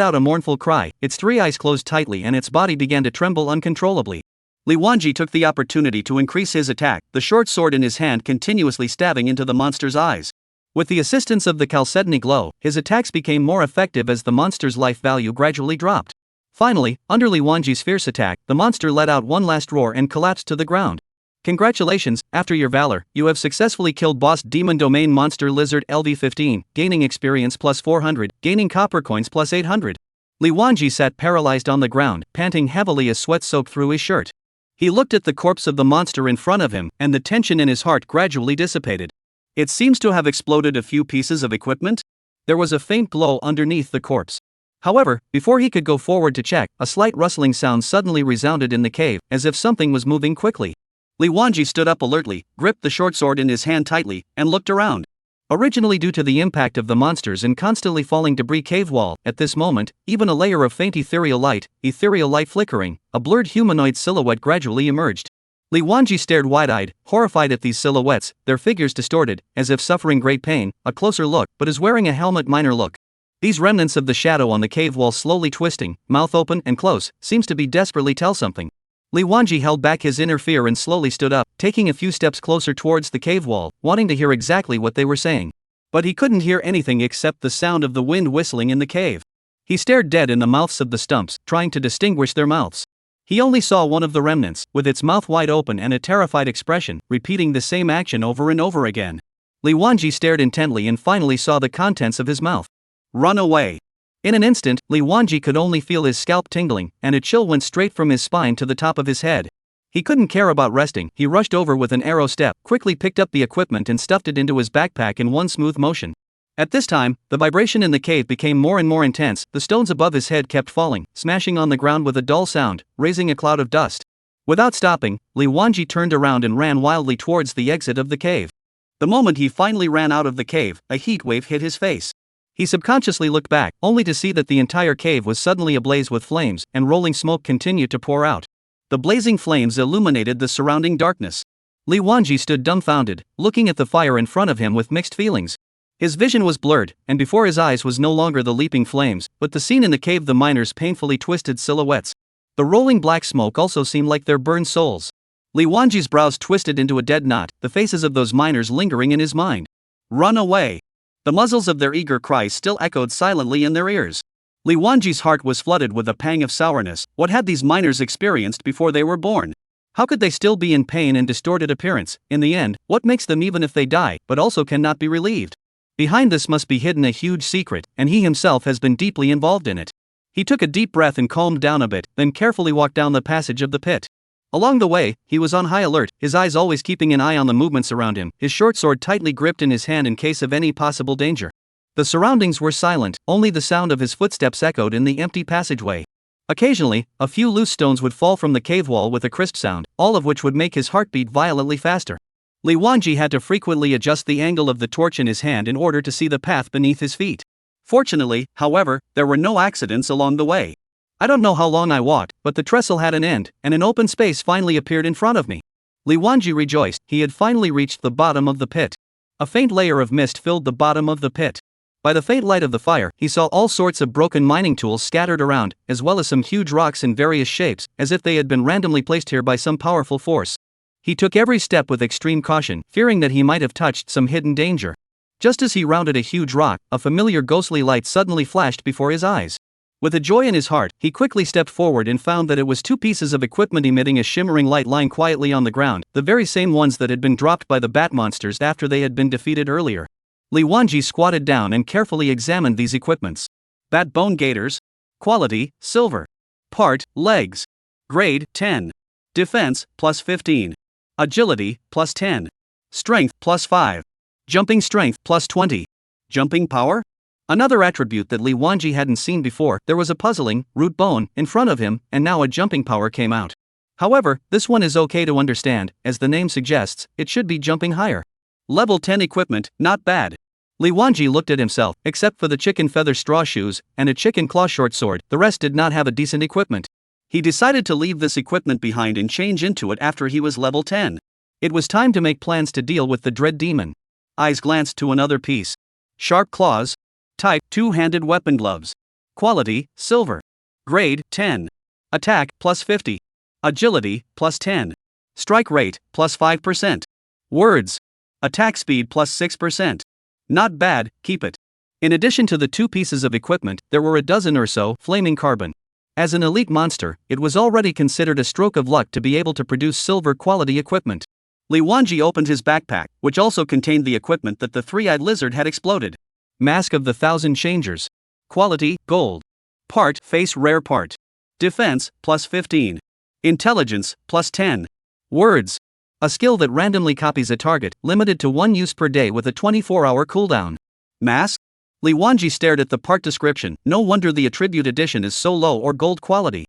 out a mournful cry. Its three eyes closed tightly and its body began to tremble uncontrollably. Li Wanji took the opportunity to increase his attack, the short sword in his hand continuously stabbing into the monster's eyes. With the assistance of the chalcedony glow, his attacks became more effective as the monster's life value gradually dropped. Finally, under Li Wanji's fierce attack, the monster let out one last roar and collapsed to the ground. Congratulations, after your valor, you have successfully killed boss demon domain monster lizard LV15, gaining experience plus 400, gaining copper coins plus 800. Li Wanji sat paralyzed on the ground, panting heavily as sweat soaked through his shirt. He looked at the corpse of the monster in front of him, and the tension in his heart gradually dissipated. It seems to have exploded a few pieces of equipment. There was a faint glow underneath the corpse. However, before he could go forward to check, a slight rustling sound suddenly resounded in the cave, as if something was moving quickly. Li Wanji stood up alertly, gripped the short sword in his hand tightly, and looked around. Originally due to the impact of the monsters and constantly falling debris cave wall, at this moment, even a layer of faint ethereal light flickering, a blurred humanoid silhouette gradually emerged. Li Wanji stared wide-eyed, horrified at these silhouettes, their figures distorted, as if suffering great pain. A closer look, but is wearing a helmet minor look. These remnants of the shadow on the cave wall slowly twisting, mouth open and close, seems to be desperately tell something. Li Wanji held back his inner fear and slowly stood up, taking a few steps closer towards the cave wall, wanting to hear exactly what they were saying. But he couldn't hear anything except the sound of the wind whistling in the cave. He stared dead in the mouths of the stumps, trying to distinguish their mouths. He only saw one of the remnants, with its mouth wide open and a terrified expression, repeating the same action over and over again. Li Wanji stared intently and finally saw the contents of his mouth. Run away. In an instant, Li Wanji could only feel his scalp tingling, and a chill went straight from his spine to the top of his head. He couldn't care about resting. He rushed over with an arrow step, quickly picked up the equipment and stuffed it into his backpack in one smooth motion. At this time, the vibration in the cave became more and more intense. The stones above his head kept falling, smashing on the ground with a dull sound, raising a cloud of dust. Without stopping, Li Wanji turned around and ran wildly towards the exit of the cave. The moment he finally ran out of the cave, a heat wave hit his face. He subconsciously looked back, only to see that the entire cave was suddenly ablaze with flames, and rolling smoke continued to pour out. The blazing flames illuminated the surrounding darkness. Li Wanji stood dumbfounded, looking at the fire in front of him with mixed feelings. His vision was blurred, and before his eyes was no longer the leaping flames, but the scene in the cave, the miners' painfully twisted silhouettes. The rolling black smoke also seemed like their burned souls. Li Wanji's brows twisted into a dead knot, the faces of those miners lingering in his mind. Run away! The muzzles of their eager cries still echoed silently in their ears. Li Wanji's heart was flooded with a pang of sourness. What had these miners experienced before they were born? How could they still be in pain and distorted appearance? In the end, what makes them even if they die, but also cannot be relieved? Behind this must be hidden a huge secret, and he himself has been deeply involved in it. He took a deep breath and calmed down a bit, then carefully walked down the passage of the pit. Along the way, he was on high alert, his eyes always keeping an eye on the movements around him, his short sword tightly gripped in his hand in case of any possible danger. The surroundings were silent, only the sound of his footsteps echoed in the empty passageway. Occasionally, a few loose stones would fall from the cave wall with a crisp sound, all of which would make his heart beat violently faster. Li Wanji had to frequently adjust the angle of the torch in his hand in order to see the path beneath his feet. Fortunately, however, there were no accidents along the way. I don't know how long I walked, but the trestle had an end, and an open space finally appeared in front of me. Li Wanji rejoiced, he had finally reached the bottom of the pit. A faint layer of mist filled the bottom of the pit. By the faint light of the fire, he saw all sorts of broken mining tools scattered around, as well as some huge rocks in various shapes, as if they had been randomly placed here by some powerful force. He took every step with extreme caution, fearing that he might have touched some hidden danger. Just as he rounded a huge rock, a familiar ghostly light suddenly flashed before his eyes. With a joy in his heart, he quickly stepped forward and found that it was two pieces of equipment emitting a shimmering light lying quietly on the ground, the very same ones that had been dropped by the bat monsters after they had been defeated earlier. Li Wanji squatted down and carefully examined these equipments. Bat bone gaiters. Quality, silver. Part, legs. Grade, 10. Defense, plus 15. Agility, plus 10. Strength, plus 5. Jumping strength, plus 20. Jumping power? Another attribute that Li Wanji hadn't seen before. There was a puzzling, root bone in front of him, and now a jumping power came out. However, this one is okay to understand, as the name suggests, it should be jumping higher. Level 10 equipment, not bad. Li Wanji looked at himself. Except for the chicken feather straw shoes and a chicken claw short sword, the rest did not have a decent equipment. He decided to leave this equipment behind and change into it after he was level 10. It was time to make plans to deal with the dread demon. Eyes glanced to another piece. Sharp claws. Type, two-handed weapon gloves. Quality, silver. Grade, 10. Attack, plus 50. Agility, plus 10. Strike rate, plus 5%. Words. Attack speed, plus 6%. Not bad, keep it. In addition to the two pieces of equipment, there were a dozen or so flaming carbon. As an elite monster, it was already considered a stroke of luck to be able to produce silver-quality equipment. Li Wanji opened his backpack, which also contained the equipment that the three-eyed lizard had exploded. Mask of the Thousand Changers. Quality, gold. Part, face rare part. Defense, plus 15. Intelligence, plus 10. Words. A skill that randomly copies a target, limited to one use per day with a 24-hour cooldown. Mask? Li Wanji stared at the part description. No wonder the attribute edition is so low or gold quality.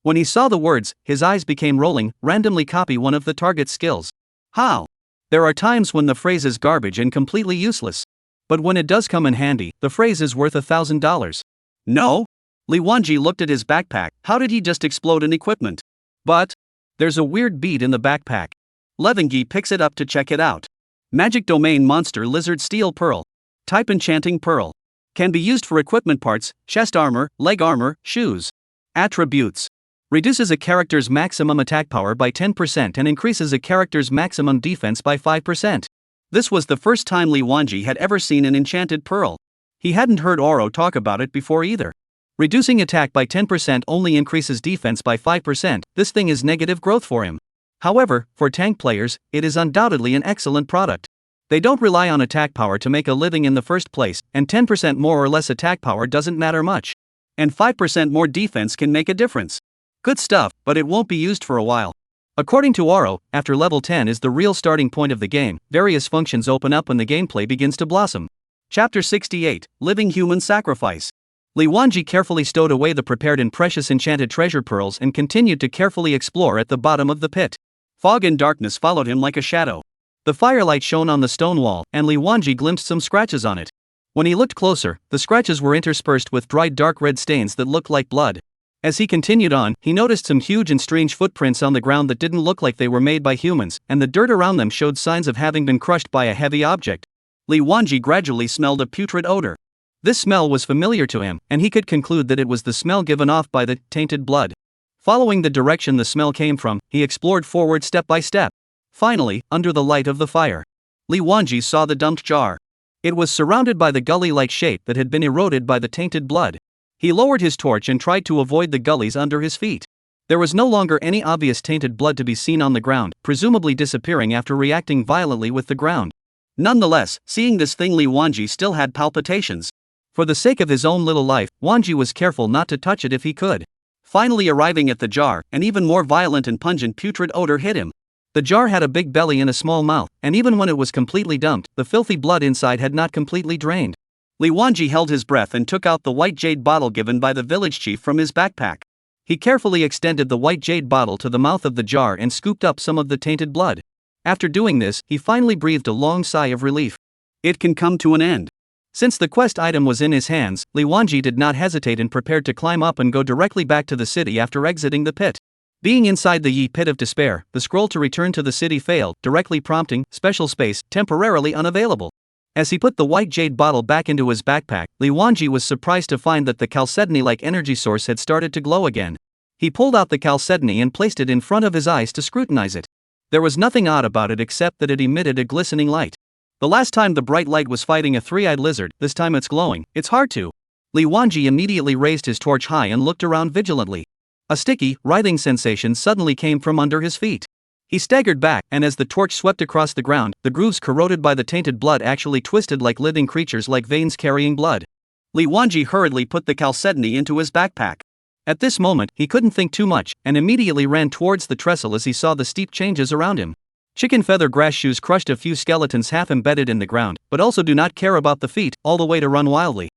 When he saw the words, his eyes became rolling. Randomly copy one of the target's skills. How? There are times when the phrase is garbage and completely useless. But when it does come in handy, the phrase is worth $1,000. No? Li Wanji looked at his backpack. How did he just explode an equipment? But there's a weird bead in the backpack. Levengi picks it up to check it out. Magic domain monster lizard steel pearl. Type enchanting pearl. Can be used for equipment parts, chest armor, leg armor, shoes. Attributes. Reduces a character's maximum attack power by 10% and increases a character's maximum defense by 5%. This was the first time Li Wanji had ever seen an enchanted pearl. He hadn't heard Oro talk about it before either. Reducing attack by 10% only increases defense by 5%, this thing is negative growth for him. However, for tank players, it is undoubtedly an excellent product. They don't rely on attack power to make a living in the first place, and 10% more or less attack power doesn't matter much. And 5% more defense can make a difference. Good stuff, but it won't be used for a while. According to Oro, after level 10 is the real starting point of the game, various functions open up and the gameplay begins to blossom. Chapter 68, Living Human Sacrifice. Li Wanji carefully stowed away the prepared and precious enchanted treasure pearls and continued to carefully explore at the bottom of the pit. Fog and darkness followed him like a shadow. The firelight shone on the stone wall, and Li Wanji glimpsed some scratches on it. When he looked closer, the scratches were interspersed with dried dark red stains that looked like blood. As he continued on, he noticed some huge and strange footprints on the ground that didn't look like they were made by humans, and the dirt around them showed signs of having been crushed by a heavy object. Li Wanji gradually smelled a putrid odor. This smell was familiar to him, and he could conclude that it was the smell given off by the tainted blood. Following the direction the smell came from, he explored forward step by step. Finally, under the light of the fire, Li Wanji saw the dumped jar. It was surrounded by the gully-like shape that had been eroded by the tainted blood. He lowered his torch and tried to avoid the gullies under his feet. There was no longer any obvious tainted blood to be seen on the ground, presumably disappearing after reacting violently with the ground. Nonetheless, seeing this thing, Li Wanji still had palpitations. For the sake of his own little life, Wanji was careful not to touch it if he could. Finally arriving at the jar, an even more violent and pungent putrid odor hit him. The jar had a big belly and a small mouth, and even when it was completely dumped, the filthy blood inside had not completely drained. Li Wanji held his breath and took out the white jade bottle given by the village chief from his backpack. He carefully extended the white jade bottle to the mouth of the jar and scooped up some of the tainted blood. After doing this, he finally breathed a long sigh of relief. It can come to an end. Since the quest item was in his hands, Li Wanji did not hesitate and prepared to climb up and go directly back to the city after exiting the pit. Being inside the Yi Pit of Despair, the scroll to return to the city failed, directly prompting, special space, temporarily unavailable. As he put the white jade bottle back into his backpack, Li Wanji was surprised to find that the chalcedony-like energy source had started to glow again. He pulled out the chalcedony and placed it in front of his eyes to scrutinize it. There was nothing odd about it except that it emitted a glistening light. The last time the bright light was fighting a three-eyed lizard, this time it's glowing, it's hard to. Li Wanji immediately raised his torch high and looked around vigilantly. A sticky, writhing sensation suddenly came from under his feet. He staggered back, and as the torch swept across the ground, the grooves corroded by the tainted blood actually twisted like living creatures, like veins carrying blood. Li Wanji hurriedly put the chalcedony into his backpack. At this moment, he couldn't think too much, and immediately ran towards the trestle as he saw the steep changes around him. Chicken feather grass shoes crushed a few skeletons half embedded in the ground, but also do not care about the feet, all the way to run wildly.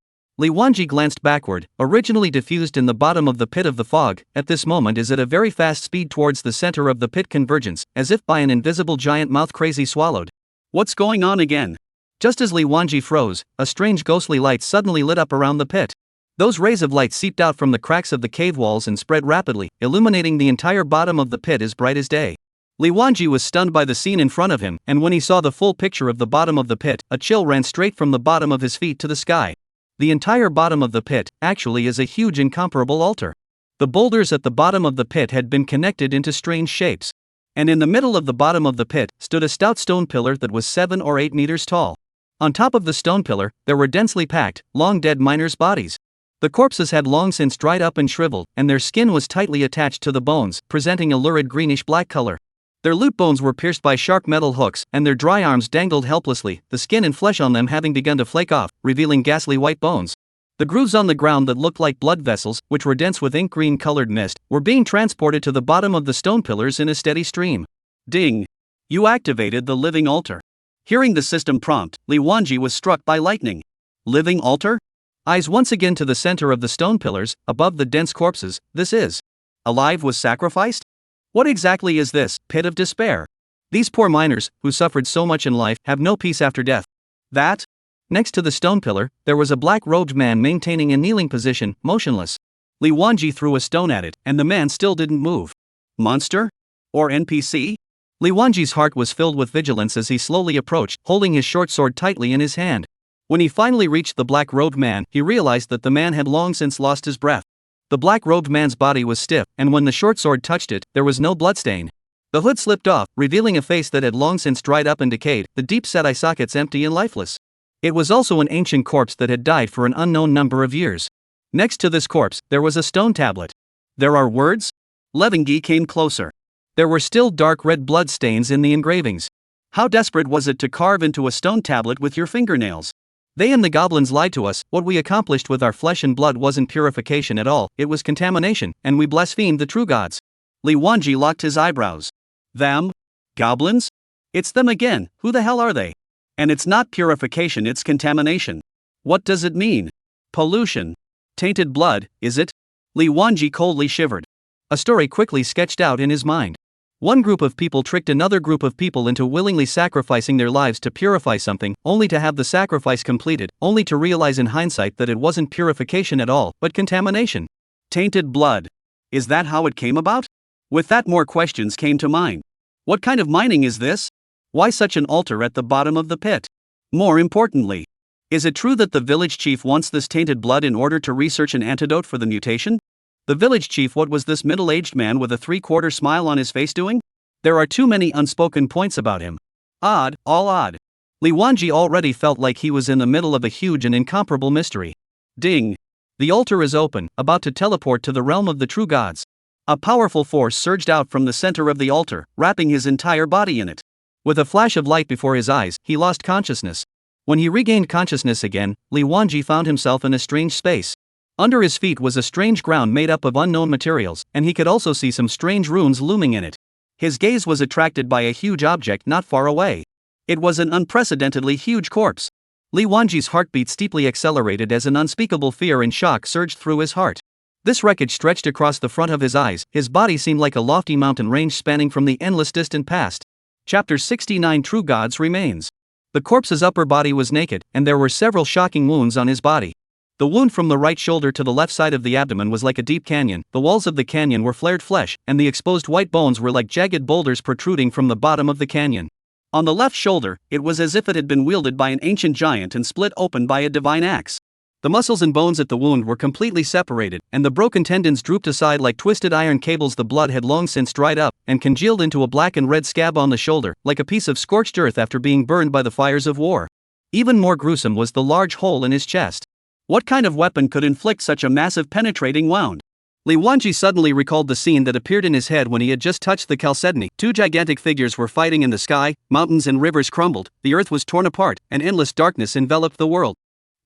Li Wanji glanced backward, originally diffused in the bottom of the pit of the fog, at this moment is at a very fast speed towards the center of the pit convergence, as if by an invisible giant mouth crazy swallowed. What's going on again? Just as Li Wanji froze, a strange ghostly light suddenly lit up around the pit. Those rays of light seeped out from the cracks of the cave walls and spread rapidly, illuminating the entire bottom of the pit as bright as day. Li Wanji was stunned by the scene in front of him, and when he saw the full picture of the bottom of the pit, a chill ran straight from the bottom of his feet to the sky. The entire bottom of the pit, actually, is a huge incomparable altar. The boulders at the bottom of the pit had been connected into strange shapes. And in the middle of the bottom of the pit, stood a stout stone pillar that was 7 or 8 meters tall. On top of the stone pillar, there were densely packed, long dead miners' bodies. The corpses had long since dried up and shriveled, and their skin was tightly attached to the bones, presenting a lurid greenish-black color. Their loot bones were pierced by sharp metal hooks, and their dry arms dangled helplessly, the skin and flesh on them having begun to flake off, revealing ghastly white bones. The grooves on the ground that looked like blood vessels, which were dense with ink-green colored mist, were being transported to the bottom of the stone pillars in a steady stream. Ding! You activated the living altar. Hearing the system prompt, Li Wanji was struck by lightning. Living altar? Eyes once again to the center of the stone pillars, above the dense corpses. This is. Alive was sacrificed? What exactly is this pit of despair? These poor miners, who suffered so much in life, have no peace after death. That? Next to the stone pillar, there was a black-robed man maintaining a kneeling position, motionless. Li Wanji threw a stone at it, and the man still didn't move. Monster? Or NPC? Li Wanji's heart was filled with vigilance as he slowly approached, holding his short sword tightly in his hand. When he finally reached the black-robed man, he realized that the man had long since lost his breath. The black-robed man's body was stiff, and when the short sword touched it, there was no bloodstain. The hood slipped off, revealing a face that had long since dried up and decayed, the deep-set eye sockets empty and lifeless. It was also an ancient corpse that had died for an unknown number of years. Next to this corpse, there was a stone tablet. There are words? Levengi came closer. There were still dark red blood stains in the engravings. How desperate was it to carve into a stone tablet with your fingernails? They and the goblins lied to us. What we accomplished with our flesh and blood wasn't purification at all, it was contamination, and we blasphemed the true gods. Li Wanji locked his eyebrows. Them? Goblins? It's them again, who the hell are they? And it's not purification, it's contamination. What does it mean? Pollution. Tainted blood, is it? Li Wanji coldly shivered. A story quickly sketched out in his mind. One group of people tricked another group of people into willingly sacrificing their lives to purify something, only to have the sacrifice completed, only to realize in hindsight that it wasn't purification at all, but contamination. Tainted blood. Is that how it came about? With that, more questions came to mind. What kind of mining is this? Why such an altar at the bottom of the pit? More importantly, is it true that the village chief wants this tainted blood in order to research an antidote for the mutation? The village chief, what was this middle-aged man with a three-quarter smile on his face doing? There are too many unspoken points about him. Odd, all odd. Li Wanji already felt like he was in the middle of a huge and incomparable mystery. Ding! The altar is open, about to teleport to the realm of the true gods. A powerful force surged out from the center of the altar, wrapping his entire body in it. With a flash of light before his eyes, he lost consciousness. When he regained consciousness again, Li Wanji found himself in a strange space. Under his feet was a strange ground made up of unknown materials, and he could also see some strange runes looming in it. His gaze was attracted by a huge object not far away. It was an unprecedentedly huge corpse. Li Wanji's heartbeat steeply accelerated as an unspeakable fear and shock surged through his heart. This wreckage stretched across the front of his eyes, his body seemed like a lofty mountain range spanning from the endless distant past. Chapter 69 True Gods Remains. The corpse's upper body was naked, and there were several shocking wounds on his body. The wound from the right shoulder to the left side of the abdomen was like a deep canyon, the walls of the canyon were flared flesh, and the exposed white bones were like jagged boulders protruding from the bottom of the canyon. On the left shoulder, it was as if it had been wielded by an ancient giant and split open by a divine axe. The muscles and bones at the wound were completely separated, and the broken tendons drooped aside like twisted iron cables. The blood had long since dried up, and congealed into a black and red scab on the shoulder, like a piece of scorched earth after being burned by the fires of war. Even more gruesome was the large hole in his chest. What kind of weapon could inflict such a massive penetrating wound? Li Wanji suddenly recalled the scene that appeared in his head when he had just touched the chalcedony. Two gigantic figures were fighting in the sky, mountains and rivers crumbled, the earth was torn apart, and endless darkness enveloped the world.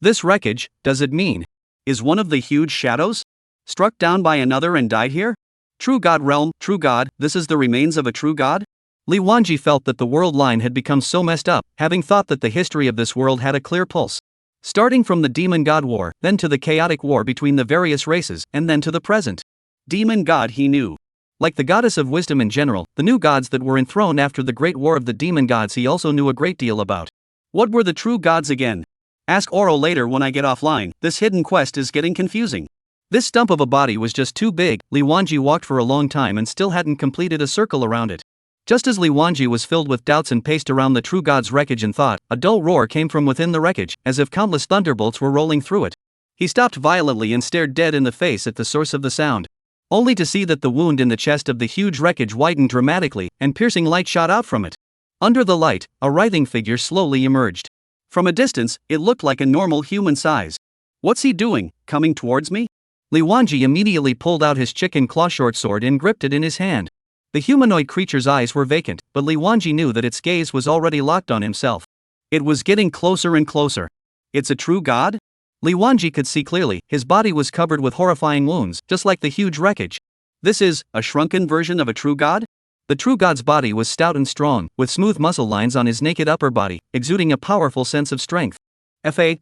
This wreckage, does it mean? Is one of the huge shadows struck down by another and died here? True God realm, true God, this is the remains of a true God? Li Wanji felt that the world line had become so messed up, having thought that the history of this world had a clear pulse. Starting from the demon god war, then to the chaotic war between the various races, and then to the present. Demon god he knew. Like the goddess of wisdom in general, the new gods that were enthroned after the great war of the demon gods he also knew a great deal about. What were the true gods again? Ask Oro later when I get offline, this hidden quest is getting confusing. This stump of a body was just too big. Li Wanji walked for a long time and still hadn't completed a circle around it. Just as Li Wanji was filled with doubts and paced around the true god's wreckage and thought, a dull roar came from within the wreckage, as if countless thunderbolts were rolling through it. He stopped violently and stared dead in the face at the source of the sound. Only to see that the wound in the chest of the huge wreckage widened dramatically, and piercing light shot out from it. Under the light, a writhing figure slowly emerged. From a distance, it looked like a normal human size. What's he doing, coming towards me? Li Wanji immediately pulled out his chicken claw short sword and gripped it in his hand. The humanoid creature's eyes were vacant, but Li Wanji knew that its gaze was already locked on himself. It was getting closer and closer. It's a true god? Li Wanji could see clearly, his body was covered with horrifying wounds, just like the huge wreckage. This is a shrunken version of a true god? The true god's body was stout and strong, with smooth muscle lines on his naked upper body, exuding a powerful sense of strength.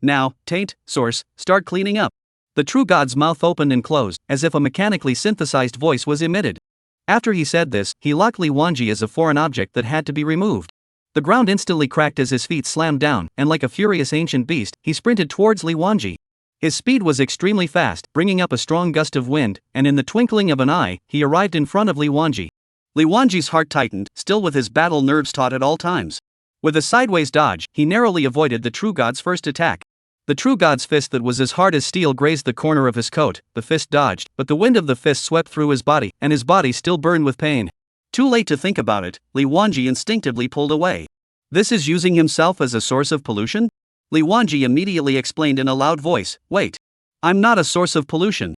Now, taint, source, start cleaning up. The true god's mouth opened and closed, as if a mechanically synthesized voice was emitted. After he said this, he locked Li Wanji as a foreign object that had to be removed. The ground instantly cracked as his feet slammed down, and like a furious ancient beast, he sprinted towards Li Wanji. His speed was extremely fast, bringing up a strong gust of wind, and in the twinkling of an eye, he arrived in front of Li Wanji. Li Wanji's heart tightened, still with his battle nerves taut at all times. With a sideways dodge, he narrowly avoided the true god's first attack. The true god's fist that was as hard as steel grazed the corner of his coat. The fist dodged, but the wind of the fist swept through his body, and his body still burned with pain. Too late to think about it, Li Wanji instinctively pulled away. This is using himself as a source of pollution? Li Wanji immediately explained in a loud voice, wait. I'm not a source of pollution.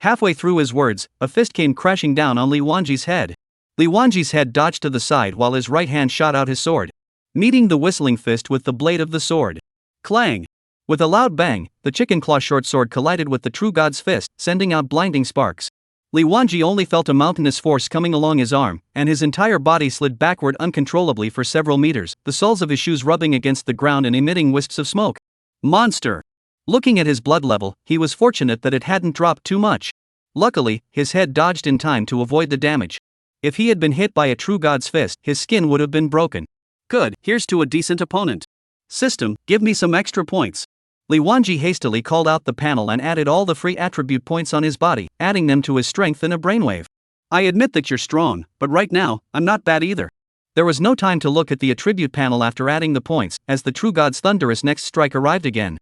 Halfway through his words, a fist came crashing down on Li Wanji's head. Li Wanji's head dodged to the side while his right hand shot out his sword, meeting the whistling fist with the blade of the sword. Clang! With a loud bang, the chicken claw short sword collided with the true god's fist, sending out blinding sparks. Li Wanji only felt a mountainous force coming along his arm, and his entire body slid backward uncontrollably for several meters, the soles of his shoes rubbing against the ground and emitting wisps of smoke. Monster! Looking at his blood level, he was fortunate that it hadn't dropped too much. Luckily, his head dodged in time to avoid the damage. If he had been hit by a true god's fist, his skin would have been broken. Good, here's to a decent opponent. System, give me some extra points. Li Wanji hastily called out the panel and added all the free attribute points on his body, adding them to his strength in a brainwave. I admit that you're strong, but right now, I'm not bad either. There was no time to look at the attribute panel after adding the points, as the true god's thunderous next strike arrived again.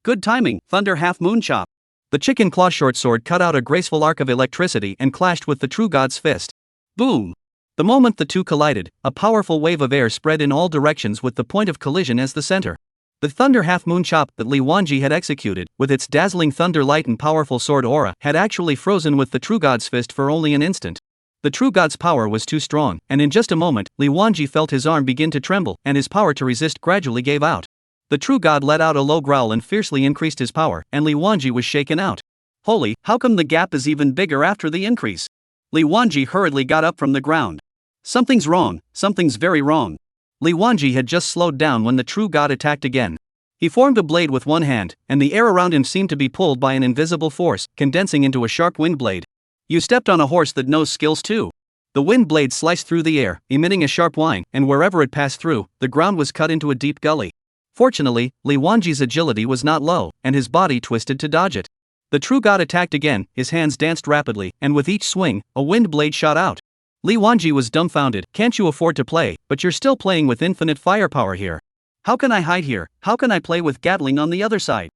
Good timing, Thunder Half Moon Chop. The chicken claw short sword cut out a graceful arc of electricity and clashed with the true god's fist. Boom! The moment the two collided, a powerful wave of air spread in all directions with the point of collision as the center. The Thunder Half Moon Chop that Li Wanji had executed, with its dazzling thunder light and powerful sword aura, had actually frozen with the true god's fist for only an instant. The true god's power was too strong, and in just a moment, Li Wanji felt his arm begin to tremble, and his power to resist gradually gave out. The true god let out a low growl and fiercely increased his power, and Li Wanji was shaken out. Holy, how come the gap is even bigger after the increase? Li Wanji hurriedly got up from the ground. Something's wrong, something's very wrong. Li Wanji had just slowed down when the true god attacked again. He formed a blade with one hand, and the air around him seemed to be pulled by an invisible force, condensing into a sharp wind blade. You stepped on a horse that knows skills too. The wind blade sliced through the air, emitting a sharp whine, and wherever it passed through, the ground was cut into a deep gully. Fortunately, Li Wanji's agility was not low, and his body twisted to dodge it. The true god attacked again, his hands danced rapidly, and with each swing, a wind blade shot out. Li Wanji was dumbfounded. Can't you afford to play, but you're still playing with infinite firepower here. How can I hide here? How can I play with Gatling on the other side?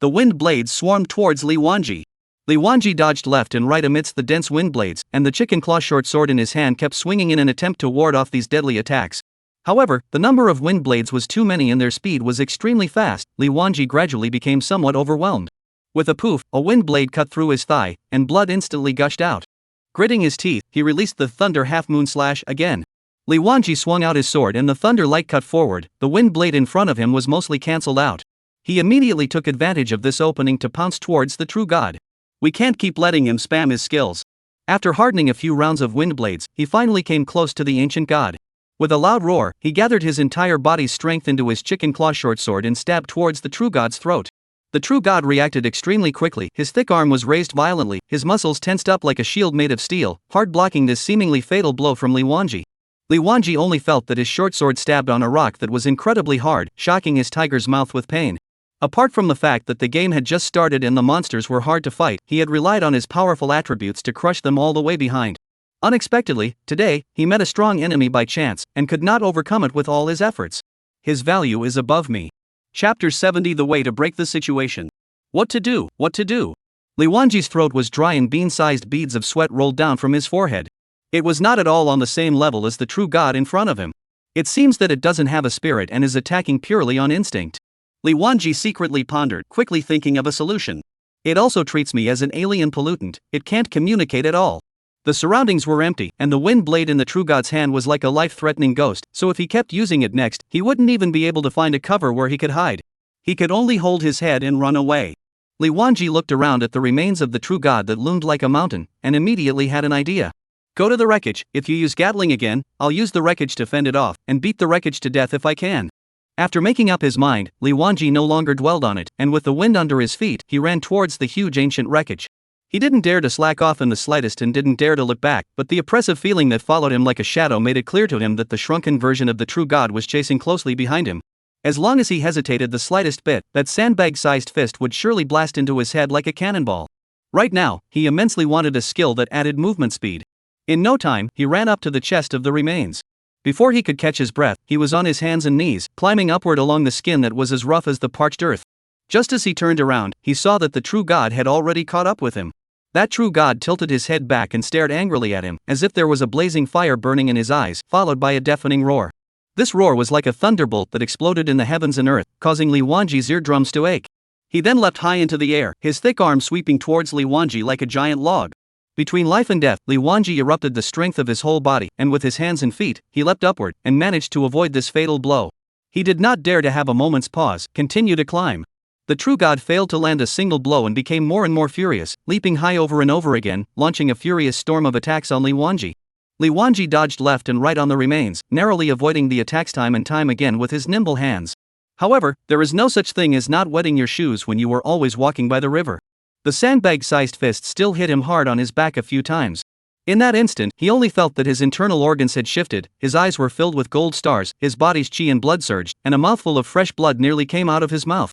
The wind blades swarmed towards Li Wanji. Li Wanji dodged left and right amidst the dense wind blades, and the chicken claw short sword in his hand kept swinging in an attempt to ward off these deadly attacks. However, the number of wind blades was too many and their speed was extremely fast. Li Wanji gradually became somewhat overwhelmed. With a poof, a wind blade cut through his thigh, and blood instantly gushed out. Gritting his teeth, he released the thunder half-moon slash again. Li Wanji swung out his sword and the thunder light cut forward. The wind blade in front of him was mostly cancelled out. He immediately took advantage of this opening to pounce towards the true god. We can't keep letting him spam his skills. After hardening a few rounds of wind blades, he finally came close to the ancient god. With a loud roar, he gathered his entire body's strength into his chicken claw short sword and stabbed towards the true god's throat. The true god reacted extremely quickly. His thick arm was raised violently, his muscles tensed up like a shield made of steel, hard blocking this seemingly fatal blow from Li Wanji. Li Wanji only felt that his short sword stabbed on a rock that was incredibly hard, shocking his tiger's mouth with pain. Apart from the fact that the game had just started and the monsters were hard to fight, he had relied on his powerful attributes to crush them all the way behind. Unexpectedly, today, he met a strong enemy by chance, and could not overcome it with all his efforts. His value is above me. Chapter 70 The Way to Break the Situation. What to do, what to do? Li Wanji's throat was dry and bean-sized beads of sweat rolled down from his forehead. It was not at all on the same level as the true god in front of him. It seems that it doesn't have a spirit and is attacking purely on instinct. Li Wanji secretly pondered, quickly thinking of a solution. It also treats me as an alien pollutant, it can't communicate at all. The surroundings were empty, and the wind blade in the true god's hand was like a life-threatening ghost, so if he kept using it next, he wouldn't even be able to find a cover where he could hide. He could only hold his head and run away. Li Wanji looked around at the remains of the true god that loomed like a mountain, and immediately had an idea. Go to the wreckage. If you use Gatling again, I'll use the wreckage to fend it off, and beat the wreckage to death if I can. After making up his mind, Li Wanji no longer dwelled on it, and with the wind under his feet, he ran towards the huge ancient wreckage. He didn't dare to slack off in the slightest and didn't dare to look back, but the oppressive feeling that followed him like a shadow made it clear to him that the shrunken version of the true god was chasing closely behind him. As long as he hesitated the slightest bit, that sandbag-sized fist would surely blast into his head like a cannonball. Right now, he immensely wanted a skill that added movement speed. In no time, he ran up to the chest of the remains. Before he could catch his breath, he was on his hands and knees, climbing upward along the skin that was as rough as the parched earth. Just as he turned around, he saw that the true god had already caught up with him. That true god tilted his head back and stared angrily at him, as if there was a blazing fire burning in his eyes, followed by a deafening roar. This roar was like a thunderbolt that exploded in the heavens and earth, causing Li Wanji's eardrums to ache. He then leapt high into the air, his thick arm sweeping towards Li Wanji like a giant log. Between life and death, Li Wanji erupted the strength of his whole body, and with his hands and feet, he leapt upward, and managed to avoid this fatal blow. He did not dare to have a moment's pause, continue to climb. The true god failed to land a single blow and became more and more furious, leaping high over and over again, launching a furious storm of attacks on Li Wanji. Li Wanji dodged left and right on the remains, narrowly avoiding the attacks time and time again with his nimble hands. However, there is no such thing as not wetting your shoes when you are always walking by the river. The sandbag-sized fist still hit him hard on his back a few times. In that instant, he only felt that his internal organs had shifted, his eyes were filled with gold stars, his body's chi and blood surged, and a mouthful of fresh blood nearly came out of his mouth.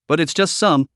But it's just some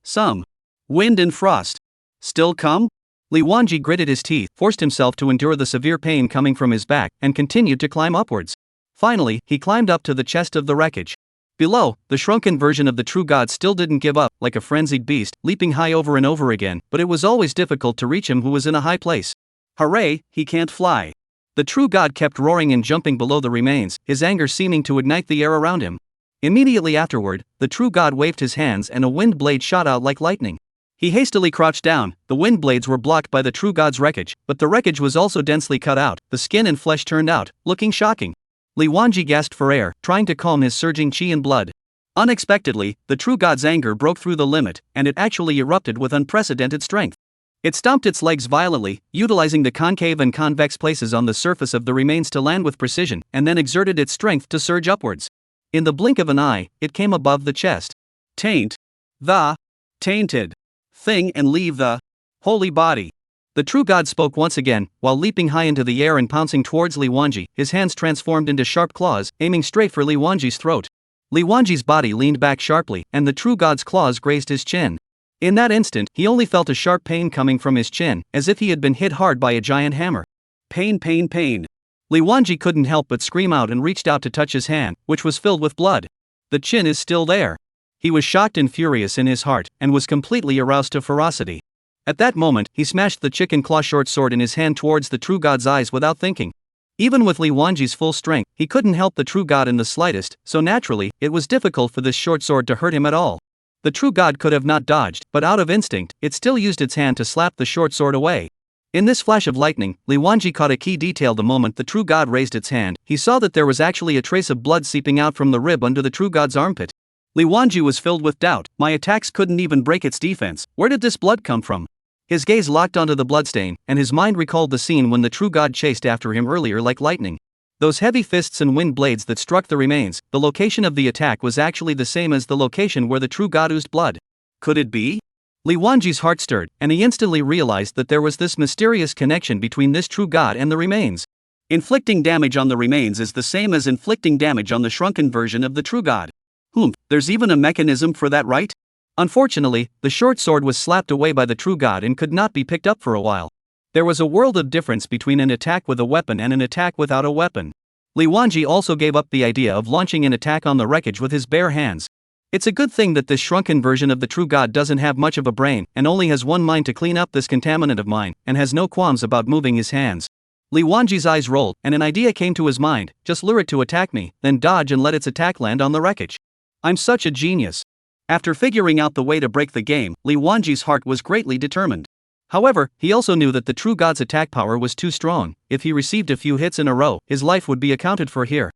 wind and frost. Still come? Li Wanji gritted his teeth, forced himself to endure the severe pain coming from his back, and continued to climb upwards. Finally, he climbed up to the chest of the wreckage. Below, the shrunken version of the true god still didn't give up, like a frenzied beast, leaping high over and over again, but it was always difficult to reach him who was in a high place. Hooray, he can't fly. The true god kept roaring and jumping below the remains, his anger seeming to ignite the air around him. Immediately afterward, the true god waved his hands and a wind blade shot out like lightning. He hastily crouched down. The wind blades were blocked by the true god's wreckage, but the wreckage was also densely cut out, the skin and flesh turned out, looking shocking. Li Wanji gasped for air, trying to calm his surging chi and blood. Unexpectedly, the true god's anger broke through the limit, and it actually erupted with unprecedented strength. It stomped its legs violently, utilizing the concave and convex places on the surface of the remains to land with precision, and then exerted its strength to surge upwards. In the blink of an eye, it came above the chest. Taint the tainted thing and leave the holy body. The true god spoke once again, while leaping high into the air and pouncing towards Li Wanji, his hands transformed into sharp claws, aiming straight for Li Wanji's throat. Li Wanji's body leaned back sharply, and the true god's claws grazed his chin. In that instant, he only felt a sharp pain coming from his chin, as if he had been hit hard by a giant hammer. Pain, pain, pain. Li Wanji couldn't help but scream out and reached out to touch his hand, which was filled with blood. The chin is still there. He was shocked and furious in his heart, and was completely aroused to ferocity. At that moment, he smashed the chicken claw short sword in his hand towards the true god's eyes without thinking. Even with Li Wanji's full strength, he couldn't help the true god in the slightest, so naturally, it was difficult for this short sword to hurt him at all. The true god could have not dodged, but out of instinct, it still used its hand to slap the short sword away. In this flash of lightning, Li Wanji caught a key detail. The moment the true god raised its hand, he saw that there was actually a trace of blood seeping out from the rib under the true god's armpit. Li Wanji was filled with doubt. My attacks couldn't even break its defense. Where did this blood come from? His gaze locked onto the bloodstain, and his mind recalled the scene when the true god chased after him earlier like lightning. Those heavy fists and wind blades that struck the remains, the location of the attack was actually the same as the location where the true god oozed blood. Could it be? Li Wanji's heart stirred, and he instantly realized that there was this mysterious connection between this true god and the remains. Inflicting damage on the remains is the same as inflicting damage on the shrunken version of the true god. There's even a mechanism for that, right? Unfortunately, the short sword was slapped away by the true god and could not be picked up for a while. There was a world of difference between an attack with a weapon and an attack without a weapon. Li Wanji also gave up the idea of launching an attack on the wreckage with his bare hands. It's a good thing that this shrunken version of the true god doesn't have much of a brain and only has one mind to clean up this contaminant of mine, and has no qualms about moving his hands. Li Wanji's eyes rolled, and an idea came to his mind: just lure it to attack me, then dodge and let its attack land on the wreckage. I'm such a genius. After figuring out the way to break the game, Li Wanji's heart was greatly determined. However, he also knew that the true god's attack power was too strong. If he received a few hits in a row, his life would be accounted for here.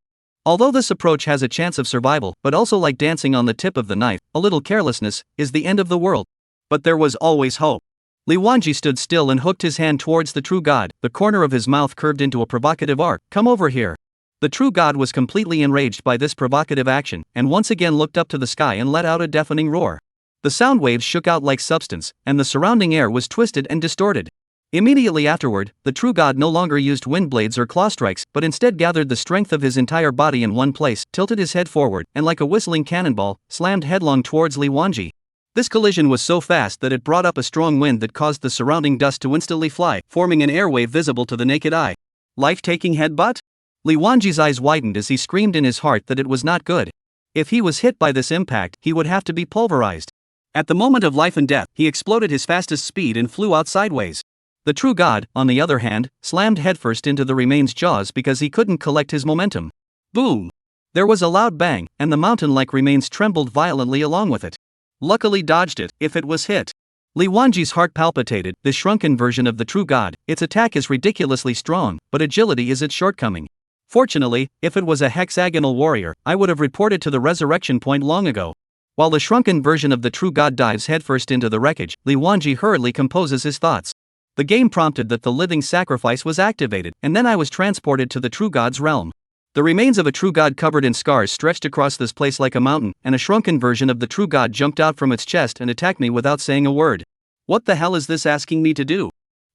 Although this approach has a chance of survival, but also like dancing on the tip of the knife, a little carelessness is the end of the world. But there was always hope. Li Wanji stood still and hooked his hand towards the true god, the corner of his mouth curved into a provocative arc. Come over here. The true god was completely enraged by this provocative action, and once again looked up to the sky and let out a deafening roar. The sound waves shook out like substance, and the surrounding air was twisted and distorted. Immediately afterward, the true god no longer used wind blades or claw strikes, but instead gathered the strength of his entire body in one place, tilted his head forward, and like a whistling cannonball, slammed headlong towards Li Wanji. This collision was so fast that it brought up a strong wind that caused the surrounding dust to instantly fly, forming an airwave visible to the naked eye. Life-taking headbutt? Li Wanji's eyes widened as he screamed in his heart that it was not good. If he was hit by this impact, he would have to be pulverized. At the moment of life and death, he exploded his fastest speed and flew out sideways. The true god, on the other hand, slammed headfirst into the remain's jaws because he couldn't collect his momentum. Boom! There was a loud bang, and the mountain-like remains trembled violently along with it. Luckily dodged it, if it was hit. Li Wanji's heart palpitated. This shrunken version of the true god, its attack is ridiculously strong, but agility is its shortcoming. Fortunately, if it was a hexagonal warrior, I would have reported to the resurrection point long ago. While the shrunken version of the true god dives headfirst into the wreckage, Li Wanji hurriedly composes his thoughts. The game prompted that the living sacrifice was activated, and then I was transported to the true god's realm. The remains of a true god covered in scars stretched across this place like a mountain, and a shrunken version of the true god jumped out from its chest and attacked me without saying a word. What the hell is this asking me to do?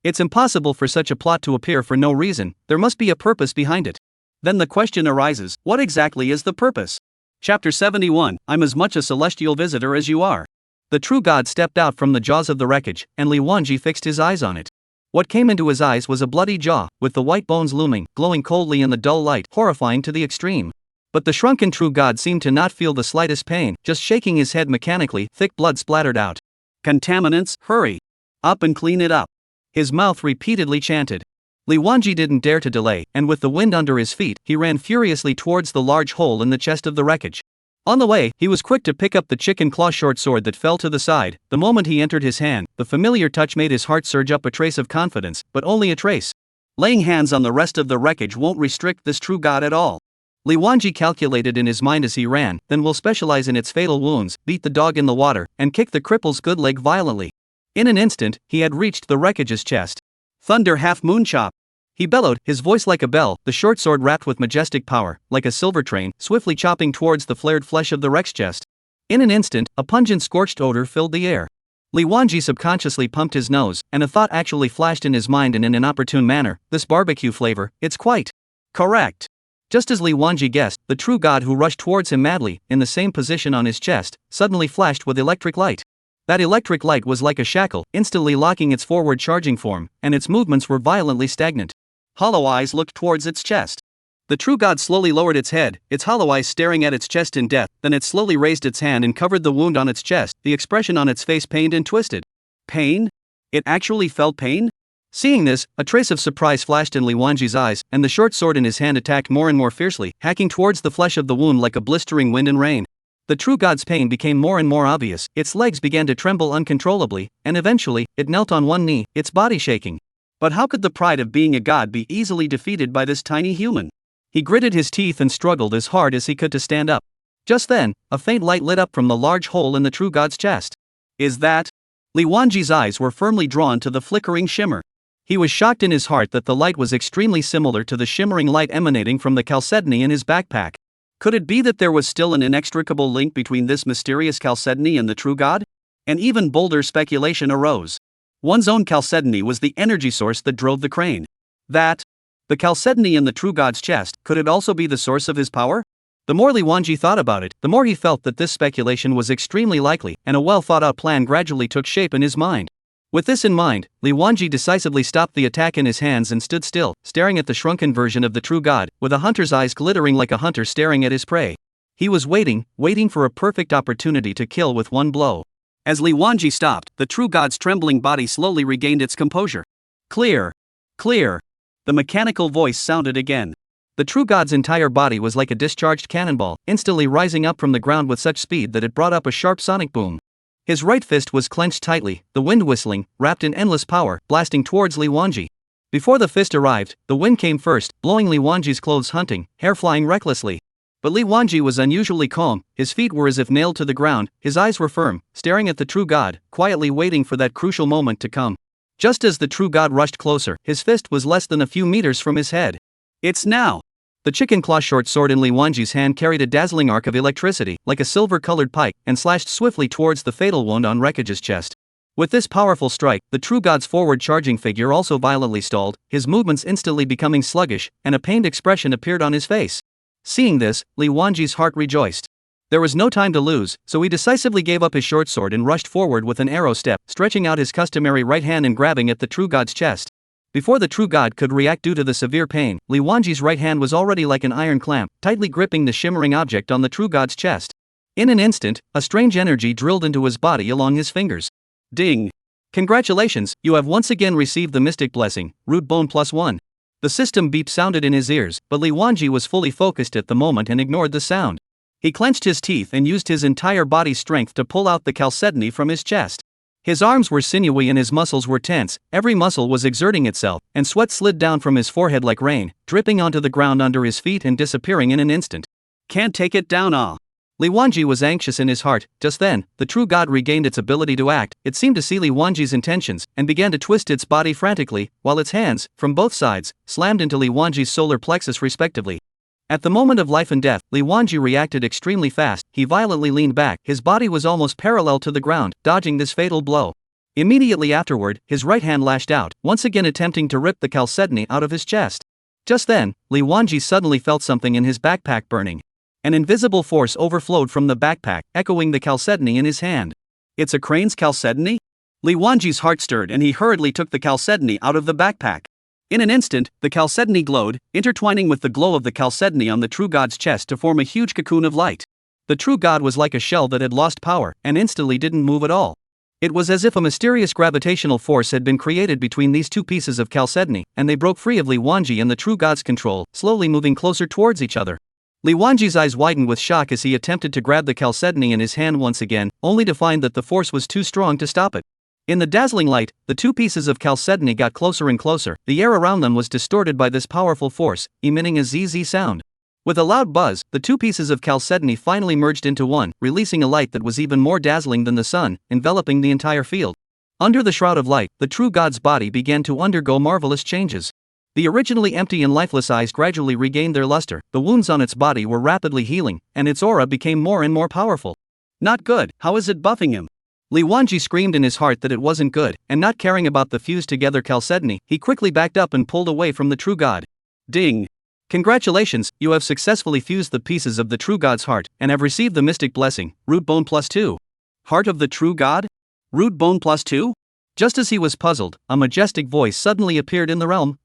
It's impossible for such a plot to appear for no reason. There must be a purpose behind it. Then the question arises, what exactly is the purpose? Chapter 71, I'm as much a celestial visitor as you are. The true god stepped out from the jaws of the wreckage, and Li Wanji fixed his eyes on it. What came into his eyes was a bloody jaw, with the white bones looming, glowing coldly in the dull light, horrifying to the extreme. But the shrunken true god seemed to not feel the slightest pain, just shaking his head mechanically. Thick blood splattered out. Contaminants, hurry! Up and clean it up! His mouth repeatedly chanted. Li Wanji didn't dare to delay, and with the wind under his feet, he ran furiously towards the large hole in the chest of the wreckage. On the way, he was quick to pick up the chicken claw short sword that fell to the side. The moment he entered his hand, the familiar touch made his heart surge up a trace of confidence, but only a trace. Laying hands on the rest of the wreckage won't restrict this true god at all. Li Wanji calculated in his mind as he ran, then will specialize in its fatal wounds, beat the dog in the water, and kick the cripple's good leg violently. In an instant, he had reached the wreckage's chest. Thunder half-moon chop! He bellowed, his voice like a bell, the short sword wrapped with majestic power, like a silver train, swiftly chopping towards the flared flesh of the wreck's chest. In an instant, a pungent scorched odor filled the air. Li Wanji subconsciously pumped his nose, and a thought actually flashed in his mind in an inopportune manner: this barbecue flavor, it's quite correct. Just as Li Wanji guessed, the true god who rushed towards him madly, in the same position on his chest, suddenly flashed with electric light. That electric light was like a shackle, instantly locking its forward charging form, and its movements were violently stagnant. Hollow eyes looked towards its chest. The true god slowly lowered its head, its hollow eyes staring at its chest in death. Then it slowly raised its hand and covered the wound on its chest, the expression on its face pained and twisted. Pain? It actually felt pain? Seeing this, a trace of surprise flashed in Li Wanji's eyes, and the short sword in his hand attacked more and more fiercely, hacking towards the flesh of the wound like a blistering wind and rain. The true god's pain became more and more obvious, its legs began to tremble uncontrollably, and eventually, it knelt on one knee, its body shaking. But how could the pride of being a god be easily defeated by this tiny human? He gritted his teeth and struggled as hard as he could to stand up. Just then, a faint light lit up from the large hole in the true god's chest. Is that? Li Wanji's eyes were firmly drawn to the flickering shimmer. He was shocked in his heart that the light was extremely similar to the shimmering light emanating from the chalcedony in his backpack. Could it be that there was still an inextricable link between this mysterious chalcedony and the true god? An even bolder speculation arose. One's own chalcedony was the energy source that drove the crane. The chalcedony in the true god's chest, could it also be the source of his power? The more Li Wanji thought about it, the more he felt that this speculation was extremely likely, and a well-thought-out plan gradually took shape in his mind. With this in mind, Li Wanji decisively stopped the attack in his hands and stood still, staring at the shrunken version of the true god, with a hunter's eyes glittering like a hunter staring at his prey. He was waiting for a perfect opportunity to kill with one blow. As Li Wanji stopped, the true god's trembling body slowly regained its composure. Clear. Clear. The mechanical voice sounded again. The true god's entire body was like a discharged cannonball, instantly rising up from the ground with such speed that it brought up a sharp sonic boom. His right fist was clenched tightly, the wind whistling, wrapped in endless power, blasting towards Li Wanji. Before the fist arrived, the wind came first, blowing Li Wanji's clothes hunting, hair flying recklessly. But Li Wanji was unusually calm, his feet were as if nailed to the ground, his eyes were firm, staring at the true god, quietly waiting for that crucial moment to come. Just as the true god rushed closer, his fist was less than a few meters from his head. It's now! The chicken claw short sword in Li Wanji's hand carried a dazzling arc of electricity, like a silver-colored pike, and slashed swiftly towards the fatal wound on Wreckage's chest. With this powerful strike, the true god's forward-charging figure also violently stalled, his movements instantly becoming sluggish, and a pained expression appeared on his face. Seeing this, Li Wanji's heart rejoiced. There was no time to lose, so he decisively gave up his short sword and rushed forward with an arrow step, stretching out his customary right hand and grabbing at the true god's chest. Before the true god could react due to the severe pain, Li Wanji's right hand was already like an iron clamp, tightly gripping the shimmering object on the true god's chest. In an instant, a strange energy drilled into his body along his fingers. Ding! Congratulations, you have once again received the mystic blessing, root bone +1. The system beep sounded in his ears, but Li Wanji was fully focused at the moment and ignored the sound. He clenched his teeth and used his entire body's strength to pull out the chalcedony from his chest. His arms were sinewy and his muscles were tense, every muscle was exerting itself, and sweat slid down from his forehead like rain, dripping onto the ground under his feet and disappearing in an instant. Can't take it down, ah! Li Wanji was anxious in his heart. Just then, the true god regained its ability to act, it seemed to see Li Wanji's intentions, and began to twist its body frantically, while its hands, from both sides, slammed into Li Wanji's solar plexus respectively. At the moment of life and death, Li Wanji reacted extremely fast, he violently leaned back, his body was almost parallel to the ground, dodging this fatal blow. Immediately afterward, his right hand lashed out, once again attempting to rip the chalcedony out of his chest. Just then, Li Wanji suddenly felt something in his backpack burning. An invisible force overflowed from the backpack, echoing the chalcedony in his hand. It's a crane's chalcedony? Li Wanji's heart stirred and he hurriedly took the chalcedony out of the backpack. In an instant, the chalcedony glowed, intertwining with the glow of the chalcedony on the true god's chest to form a huge cocoon of light. The true god was like a shell that had lost power, and instantly didn't move at all. It was as if a mysterious gravitational force had been created between these two pieces of chalcedony, and they broke free of Li Wanji and the true god's control, slowly moving closer towards each other. Li Wanji's eyes widened with shock as he attempted to grab the chalcedony in his hand once again, only to find that the force was too strong to stop it. In the dazzling light, the two pieces of chalcedony got closer and closer, the air around them was distorted by this powerful force, emitting a ZZ sound. With a loud buzz, the two pieces of chalcedony finally merged into one, releasing a light that was even more dazzling than the sun, enveloping the entire field. Under the shroud of light, the true god's body began to undergo marvelous changes. The originally empty and lifeless eyes gradually regained their luster, the wounds on its body were rapidly healing, and its aura became more and more powerful. Not good, how is it buffing him? Li Wanji screamed in his heart that it wasn't good, and not caring about the fused-together chalcedony, he quickly backed up and pulled away from the true god. Ding! Congratulations, you have successfully fused the pieces of the true god's heart, and have received the mystic blessing, root bone +2. Heart of the true god? Root bone +2? Just as he was puzzled, a majestic voice suddenly appeared in the realm.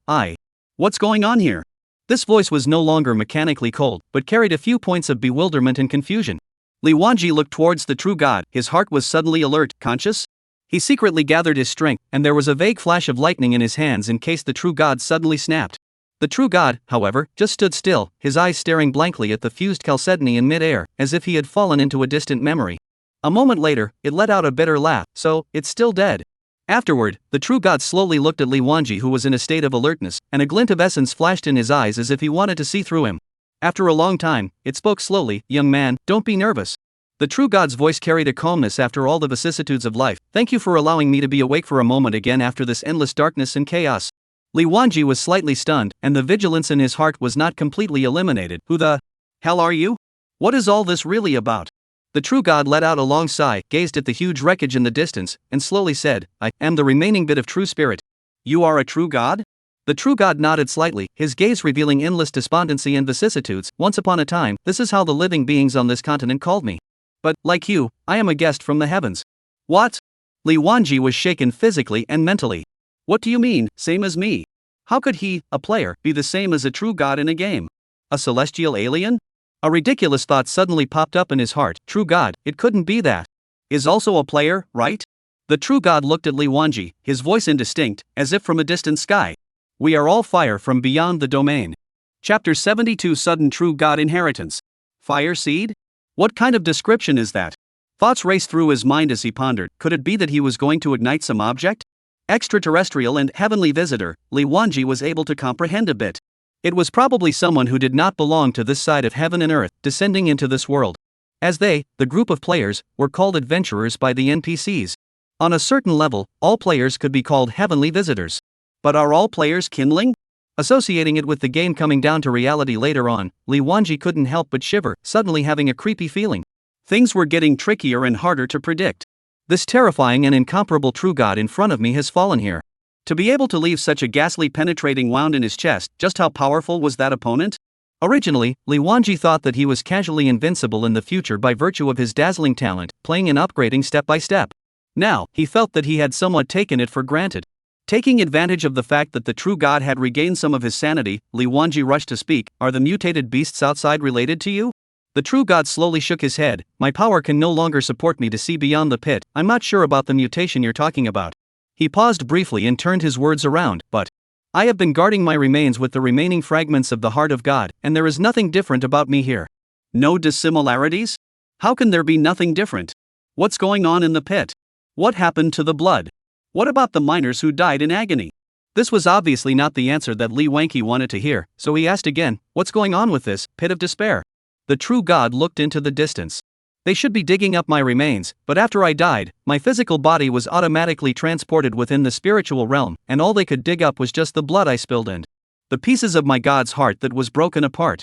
What's going on here? This voice was no longer mechanically cold, but carried a few points of bewilderment and confusion. Li Wanji looked towards the true god, his heart was suddenly alert, conscious. He secretly gathered his strength, and there was a vague flash of lightning in his hands in case the true god suddenly snapped. The true god, however, just stood still, his eyes staring blankly at the fused chalcedony in mid-air, as if he had fallen into a distant memory. A moment later, it let out a bitter laugh. So, it's still dead. Afterward, the true god slowly looked at Li Wanji, who was in a state of alertness, and a glint of essence flashed in his eyes as if he wanted to see through him. After a long time, it spoke slowly, "Young man, don't be nervous." The true god's voice carried a calmness after all the vicissitudes of life. "Thank you for allowing me to be awake for a moment again after this endless darkness and chaos." Li Wanji was slightly stunned, and the vigilance in his heart was not completely eliminated. "Who the hell are you? What is all this really about?" The true god let out a long sigh, gazed at the huge wreckage in the distance, and slowly said, "I am the remaining bit of true spirit." "You are a true god?" The true god nodded slightly, his gaze revealing endless despondency and vicissitudes. "Once upon a time, this is how the living beings on this continent called me. But, like you, I am a guest from the heavens." "What?" Li Wanji was shaken physically and mentally. "What do you mean, same as me? How could he, a player, be the same as a true god in a game? A celestial alien?" A ridiculous thought suddenly popped up in his heart. True god, it couldn't be that. Is also a player, right? The true god looked at Li Wanji, his voice indistinct, as if from a distant sky. "We are all fire from beyond the domain." Chapter 72 Sudden True God Inheritance. Fire seed? What kind of description is that? Thoughts raced through his mind as he pondered. Could it be that he was going to ignite some object? Extraterrestrial and heavenly visitor, Li Wanji was able to comprehend a bit. It was probably someone who did not belong to this side of heaven and earth, descending into this world. As they, the group of players, were called adventurers by the NPCs. On a certain level, all players could be called heavenly visitors. But are all players kindling? Associating it with the game coming down to reality later on, Li Wanji couldn't help but shiver, suddenly having a creepy feeling. Things were getting trickier and harder to predict. This terrifying and incomparable true god in front of me has fallen here. To be able to leave such a ghastly penetrating wound in his chest, just how powerful was that opponent? Originally, Li Wanji thought that he was casually invincible in the future by virtue of his dazzling talent, playing and upgrading step by step. Now, he felt that he had somewhat taken it for granted. Taking advantage of the fact that the true god had regained some of his sanity, Li Wanji rushed to speak. "Are the mutated beasts outside related to you?" The true god slowly shook his head. "My power can no longer support me to see beyond the pit. I'm not sure about the mutation you're talking about." He paused briefly and turned his words around. "But I have been guarding my remains with the remaining fragments of the heart of God, and there is nothing different about me here." "No dissimilarities? How can there be nothing different? What's going on in the pit? What happened to the blood? What about the miners who died in agony?" This was obviously not the answer that Li Wanji wanted to hear, so he asked again, "What's going on with this pit of despair?" The true god looked into the distance. "They should be digging up my remains, but after I died, my physical body was automatically transported within the spiritual realm, and all they could dig up was just the blood I spilled and the pieces of my god's heart that was broken apart.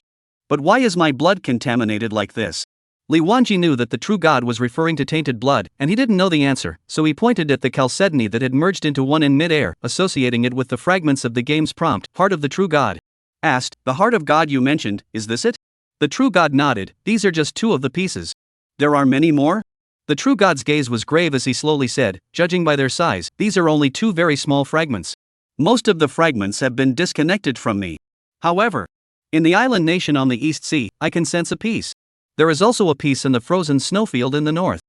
But why is my blood contaminated like this?" Li Wanji knew that the true god was referring to tainted blood, and he didn't know the answer, so he pointed at the chalcedony that had merged into one in mid-air, associating it with the fragments of the game's prompt, "Heart of the True God." Asked, "The heart of God you mentioned, is this it?" The true god nodded. "These are just two of the pieces. There are many more?" The true god's gaze was grave as he slowly said, "Judging by their size, these are only two very small fragments. Most of the fragments have been disconnected from me. However, in the island nation on the East Sea, I can sense a piece. There is also a piece in the frozen snowfield in the north."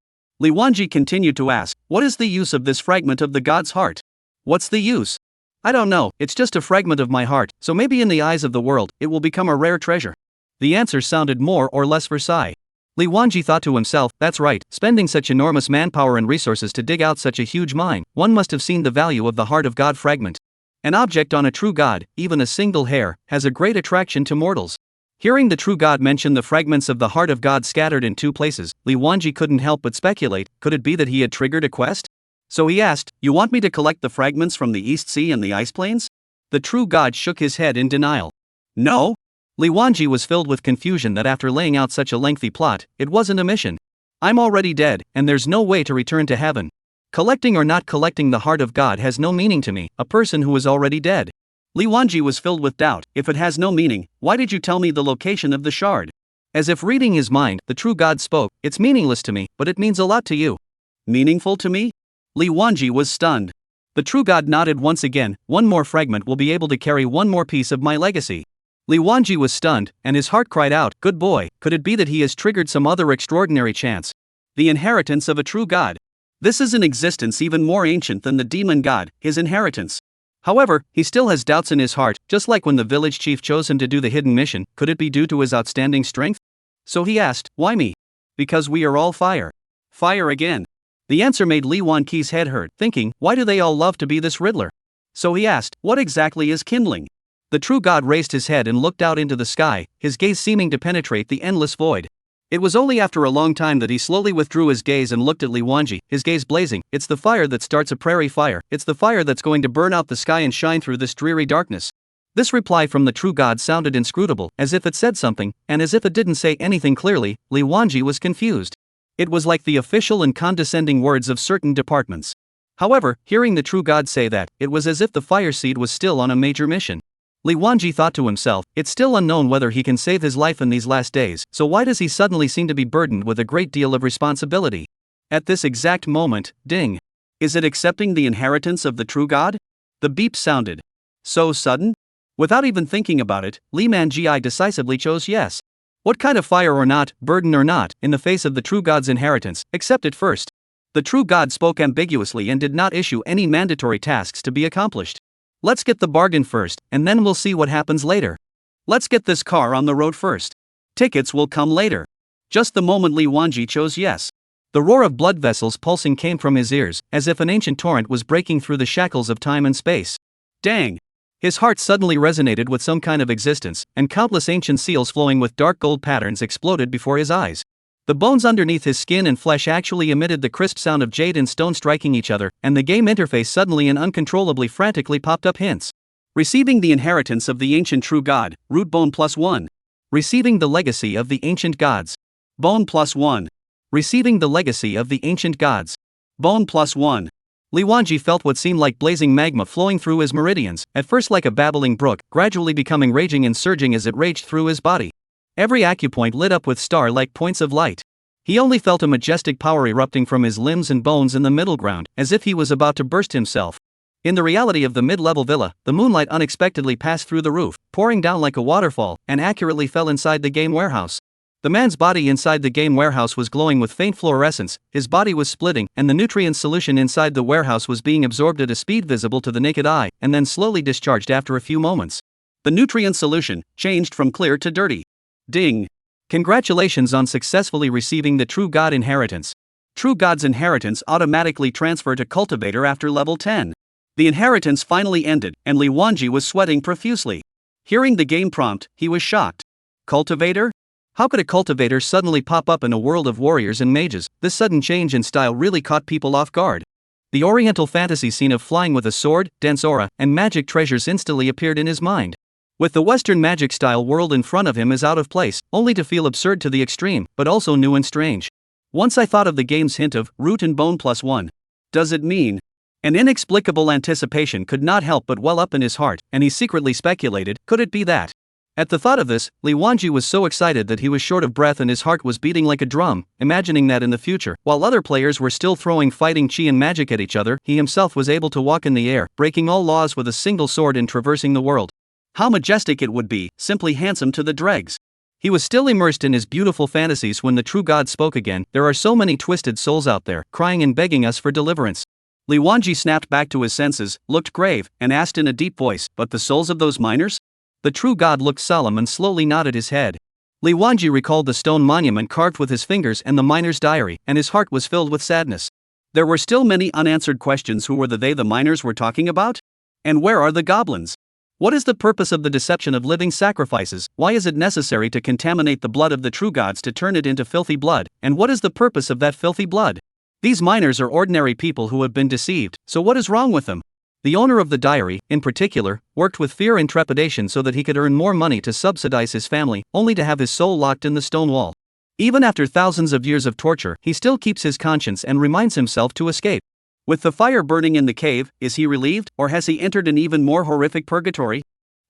Li Wanji continued to ask, "What is the use of this fragment of the god's heart?" "What's the use?" "I don't know, it's just a fragment of my heart, so maybe in the eyes of the world, it will become a rare treasure." The answer sounded more or less Versailles. Li Wanji thought to himself, "That's right, spending such enormous manpower and resources to dig out such a huge mine, one must have seen the value of the heart of God fragment. An object on a true god, even a single hair, has a great attraction to mortals." Hearing the true god mention the fragments of the heart of God scattered in two places, Li Wanji couldn't help but speculate. Could it be that he had triggered a quest? So he asked, "You want me to collect the fragments from the East Sea and the Ice Plains?" The true god shook his head in denial. "No." Li Wanji was filled with confusion that after laying out such a lengthy plot, it wasn't a mission. "I'm already dead, and there's no way to return to heaven. Collecting or not collecting the heart of God has no meaning to me, a person who is already dead." Li Wanji was filled with doubt. "If it has no meaning, why did you tell me the location of the shard?" As if reading his mind, the true god spoke, "It's meaningless to me, but it means a lot to you." "Meaningful to me?" Li Wanji was stunned. The true god nodded once again. "One more fragment will be able to carry one more piece of my legacy." Li Wanji was stunned, and his heart cried out, "Good boy, could it be that he has triggered some other extraordinary chance? The inheritance of a true god. This is an existence even more ancient than the demon god, his inheritance." However, he still has doubts in his heart, just like when the village chief chose him to do the hidden mission. Could it be due to his outstanding strength? So he asked, "Why me?" "Because we are all fire." Fire again. The answer made Li Wanqi's head hurt, thinking, why do they all love to be this Riddler? So he asked, what exactly is kindling? The true god raised his head and looked out into the sky, his gaze seeming to penetrate the endless void. It was only after a long time that he slowly withdrew his gaze and looked at Li Wanji, his gaze blazing. "It's the fire that starts a prairie fire. It's the fire that's going to burn out the sky and shine through this dreary darkness." This reply from the true god sounded inscrutable, as if it said something, and as if it didn't say anything clearly. Li Wanji was confused. It was like the official and condescending words of certain departments. However, hearing the true god say that, it was as if the fire seed was still on a major mission. Li Wanji thought to himself, it's still unknown whether he can save his life in these last days, so why does he suddenly seem to be burdened with a great deal of responsibility? At this exact moment, ding. Is it accepting the inheritance of the true god? The beep sounded. So sudden? Without even thinking about it, Li Manji decisively chose yes. What kind of fire or not, burden or not, in the face of the true god's inheritance, accept it first. The true god spoke ambiguously and did not issue any mandatory tasks to be accomplished. Let's get the bargain first, and then we'll see what happens later. Let's get this car on the road first. Tickets will come later. Just the moment Li Wanji chose yes. The roar of blood vessels pulsing came from his ears, as if an ancient torrent was breaking through the shackles of time and space. Dang! His heart suddenly resonated with some kind of existence, and countless ancient seals flowing with dark gold patterns exploded before his eyes. The bones underneath his skin and flesh actually emitted the crisp sound of jade and stone striking each other, and the game interface suddenly and uncontrollably frantically popped up hints. Receiving the inheritance of the ancient true god, root bone +1. Receiving the legacy of the ancient gods. Bone +1. Receiving the legacy of the ancient gods. Bone +1. Li Wanji felt what seemed like blazing magma flowing through his meridians, at first like a babbling brook, gradually becoming raging and surging as it raged through his body. Every acupoint lit up with star-like points of light. He only felt a majestic power erupting from his limbs and bones in the middle ground, as if he was about to burst himself. In the reality of the mid-level villa, the moonlight unexpectedly passed through the roof, pouring down like a waterfall, and accurately fell inside the game warehouse. The man's body inside the game warehouse was glowing with faint fluorescence, his body was splitting, and the nutrient solution inside the warehouse was being absorbed at a speed visible to the naked eye, and then slowly discharged after a few moments. The nutrient solution changed from clear to dirty. Ding! Congratulations on successfully receiving the True God inheritance. True God's inheritance automatically transferred to Cultivator after level 10. The inheritance finally ended, and Li Wanji was sweating profusely. Hearing the game prompt, he was shocked. Cultivator? How could a cultivator suddenly pop up in a world of warriors and mages? This sudden change in style really caught people off guard. The oriental fantasy scene of flying with a sword, dense aura, and magic treasures instantly appeared in his mind. With the Western magic-style world in front of him is out of place, only to feel absurd to the extreme, but also new and strange. Once I thought of the game's hint of root and bone +1. Does it mean? An inexplicable anticipation could not help but well up in his heart, and he secretly speculated, could it be that? At the thought of this, Li Wanji was so excited that he was short of breath and his heart was beating like a drum, imagining that in the future, while other players were still throwing fighting chi and magic at each other, he himself was able to walk in the air, breaking all laws with a single sword and traversing the world. How majestic it would be, simply handsome to the dregs. He was still immersed in his beautiful fantasies when the true God spoke again. There are so many twisted souls out there, crying and begging us for deliverance. Li Wanji snapped back to his senses, looked grave, and asked in a deep voice, but the souls of those miners? The true God looked solemn and slowly nodded his head. Li Wanji recalled the stone monument carved with his fingers and the miner's diary, and his heart was filled with sadness. There were still many unanswered questions. Who were the miners were talking about? And where are the goblins? What is the purpose of the deception of living sacrifices? Why is it necessary to contaminate the blood of the true gods to turn it into filthy blood? And what is the purpose of that filthy blood? These miners are ordinary people who have been deceived, so what is wrong with them? The owner of the diary, in particular, worked with fear and trepidation so that he could earn more money to subsidize his family, only to have his soul locked in the stone wall. Even after thousands of years of torture, he still keeps his conscience and reminds himself to escape. With the fire burning in the cave, is he relieved, or has he entered an even more horrific purgatory?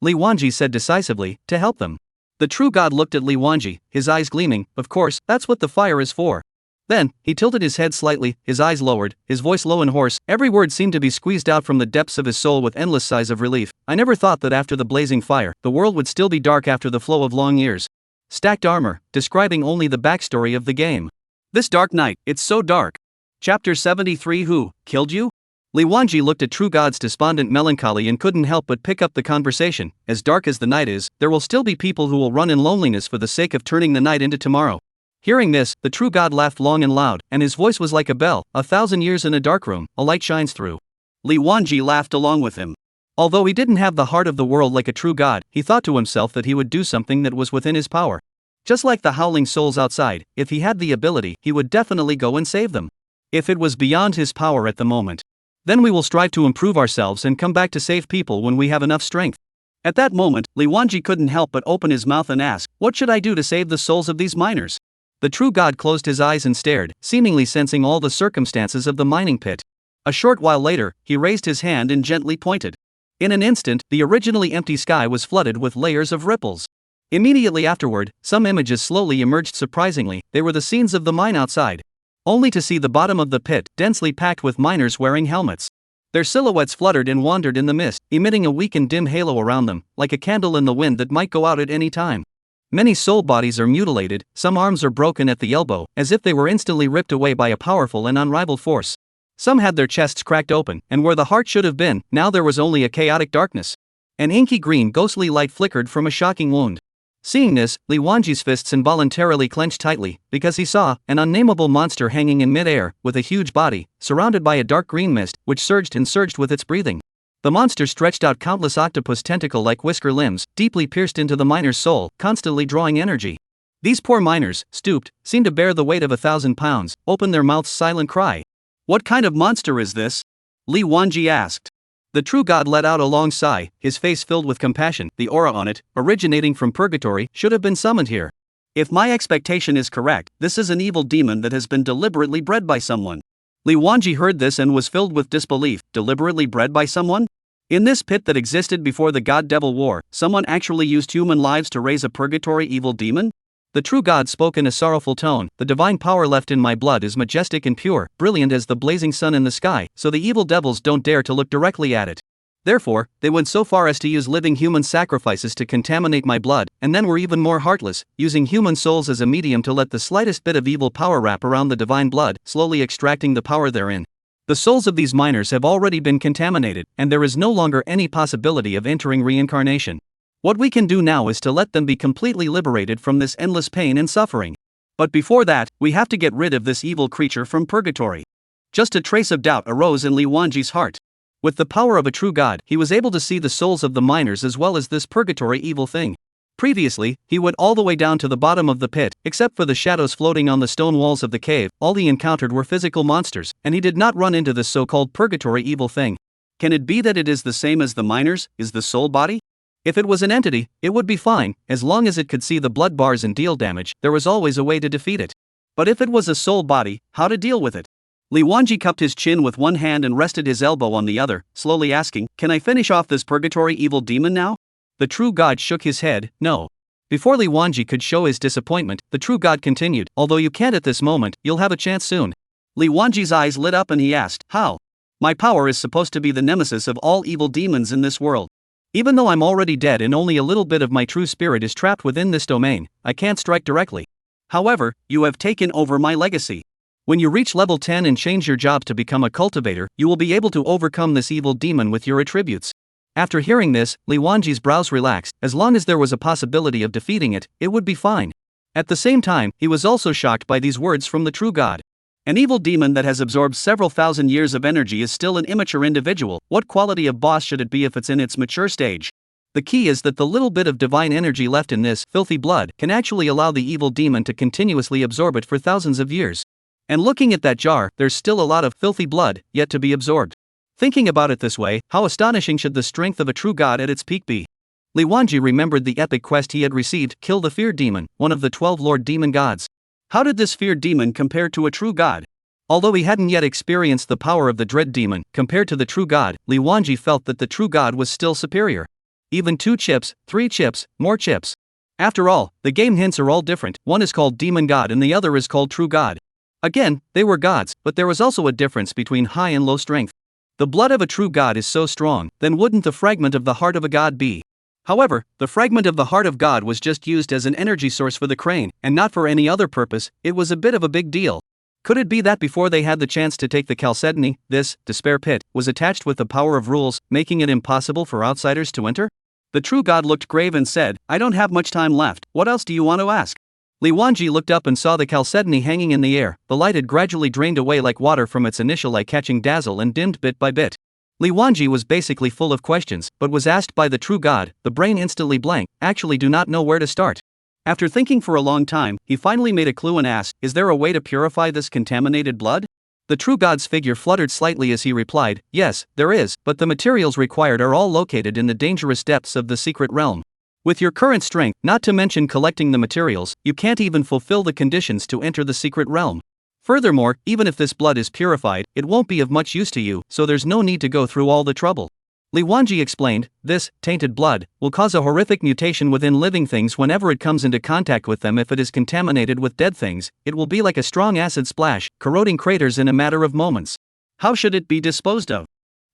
Li Wanji said decisively, to help them. The true God looked at Li Wanji, his eyes gleaming. Of course, that's what the fire is for. Then, he tilted his head slightly, his eyes lowered, his voice low and hoarse. Every word seemed to be squeezed out from the depths of his soul with endless sighs of relief. I never thought that after the blazing fire, the world would still be dark after the flow of long years. Stacked armor, describing only the backstory of the game. This dark night, it's so dark. Chapter 73. Who killed you? Li Wanji looked at True God's despondent melancholy and couldn't help but pick up the conversation. As dark as the night is, there will still be people who will run in loneliness for the sake of turning the night into tomorrow. Hearing this, the True God laughed long and loud, and his voice was like a bell. 1,000 years in a dark room, a light shines through. Li Wanji laughed along with him. Although he didn't have the heart of the world like a true god, he thought to himself that he would do something that was within his power. Just like the howling souls outside, if he had the ability, he would definitely go and save them. If it was beyond his power at the moment, then we will strive to improve ourselves and come back to save people when we have enough strength. At that moment, Li Wanji couldn't help but open his mouth and ask, what should I do to save the souls of these miners? The True God closed his eyes and stared, seemingly sensing all the circumstances of the mining pit. A short while later, he raised his hand and gently pointed. In an instant, the originally empty sky was flooded with layers of ripples. Immediately afterward, some images slowly emerged. Surprisingly, they were the scenes of the mine outside. Only to see the bottom of the pit, densely packed with miners wearing helmets. Their silhouettes fluttered and wandered in the mist, emitting a weak and dim halo around them, like a candle in the wind that might go out at any time. Many soul bodies are mutilated, some arms are broken at the elbow, as if they were instantly ripped away by a powerful and unrivaled force. Some had their chests cracked open, and where the heart should have been, now there was only a chaotic darkness. An inky green ghostly light flickered from a shocking wound. Seeing this, Li Wanji's fists involuntarily clenched tightly, because he saw an unnameable monster hanging in mid-air, with a huge body, surrounded by a dark green mist, which surged and surged with its breathing. The monster stretched out countless octopus tentacle-like whisker limbs, deeply pierced into the miner's soul, constantly drawing energy. These poor miners, stooped, seemed to bear the weight of 1,000 pounds, opened their mouths silent cry. What kind of monster is this? Li Wanji asked. The True God let out a long sigh, his face filled with compassion. The aura on it, originating from purgatory, should have been summoned here. If my expectation is correct, this is an evil demon that has been deliberately bred by someone. Li Wanji heard this and was filled with disbelief. Deliberately bred by someone? In this pit that existed before the God-Devil War, someone actually used human lives to raise a purgatory evil demon? The True God spoke in a sorrowful tone. The divine power left in my blood is majestic and pure, brilliant as the blazing sun in the sky, so the evil devils don't dare to look directly at it. Therefore, they went so far as to use living human sacrifices to contaminate my blood, and then were even more heartless, using human souls as a medium to let the slightest bit of evil power wrap around the divine blood, slowly extracting the power therein. The souls of these miners have already been contaminated, and there is no longer any possibility of entering reincarnation. What we can do now is to let them be completely liberated from this endless pain and suffering. But before that, we have to get rid of this evil creature from purgatory. Just a trace of doubt arose in Li Wanji's heart. With the power of a true god, he was able to see the souls of the miners as well as this purgatory evil thing. Previously, he went all the way down to the bottom of the pit. Except for the shadows floating on the stone walls of the cave, all he encountered were physical monsters, and he did not run into this so-called purgatory evil thing. Can it be that it is the same as the miners? Is the soul body? If it was an entity, it would be fine, as long as it could see the blood bars and deal damage. There was always a way to defeat it. But if it was a soul body, how to deal with it? Li Wanji cupped his chin with one hand and rested his elbow on the other, slowly asking, can I finish off this purgatory evil demon now? The True God shook his head, no. Before Li Wanji could show his disappointment, the True God continued, although you can't at this moment, you'll have a chance soon. Li Wanji's eyes lit up and he asked, how? My power is supposed to be the nemesis of all evil demons in this world. Even though I'm already dead and only a little bit of my true spirit is trapped within this domain, I can't strike directly. However, you have taken over my legacy. When you reach level 10 and change your job to become a cultivator, you will be able to overcome this evil demon with your attributes. After hearing this, Li Wanji's brows relaxed. As long as there was a possibility of defeating it, it would be fine. At the same time, he was also shocked by these words from the True God. An evil demon that has absorbed several thousand years of energy is still an immature individual. What quality of boss should it be if it's in its mature stage? The key is that the little bit of divine energy left in this filthy blood can actually allow the evil demon to continuously absorb it for thousands of years. And looking at that jar, there's still a lot of filthy blood yet to be absorbed. Thinking about it this way, how astonishing should the strength of a true god at its peak be? Li Wanji remembered the epic quest he had received, kill the feared demon, one of the 12 Lord Demon Gods. How did this feared demon compare to a true god? Although he hadn't yet experienced the power of the dread demon, compared to the true god, Li Wanji felt that the true god was still superior. Even 2 chips, 3 chips, more chips. After all, the game hints are all different, one is called Demon God and the other is called True God. Again, they were gods, but there was also a difference between high and low strength. The blood of a true god is so strong, then wouldn't the fragment of the heart of a god be? However, the fragment of the heart of God was just used as an energy source for the crane, and not for any other purpose. It was a bit of a big deal. Could it be that before they had the chance to take the chalcedony, this despair pit was attached with the power of rules, making it impossible for outsiders to enter? The true god looked grave and said, "I don't have much time left, what else do you want to ask?" Li Wanji looked up and saw the chalcedony hanging in the air. The light had gradually drained away like water from its initial eye-catching dazzle and dimmed bit by bit. Li Wanji was basically full of questions, but was asked by the true god, the brain instantly blank, actually do not know where to start. After thinking for a long time, he finally made a clue and asked, "Is there a way to purify this contaminated blood?" The true god's figure fluttered slightly as he replied, "Yes, there is, but the materials required are all located in the dangerous depths of the secret realm. With your current strength, not to mention collecting the materials, you can't even fulfill the conditions to enter the secret realm. Furthermore, even if this blood is purified, it won't be of much use to you, so there's no need to go through all the trouble." Li Wanji explained, "This tainted blood will cause a horrific mutation within living things whenever it comes into contact with them. If it is contaminated with dead things, it will be like a strong acid splash, corroding craters in a matter of moments. How should it be disposed of?"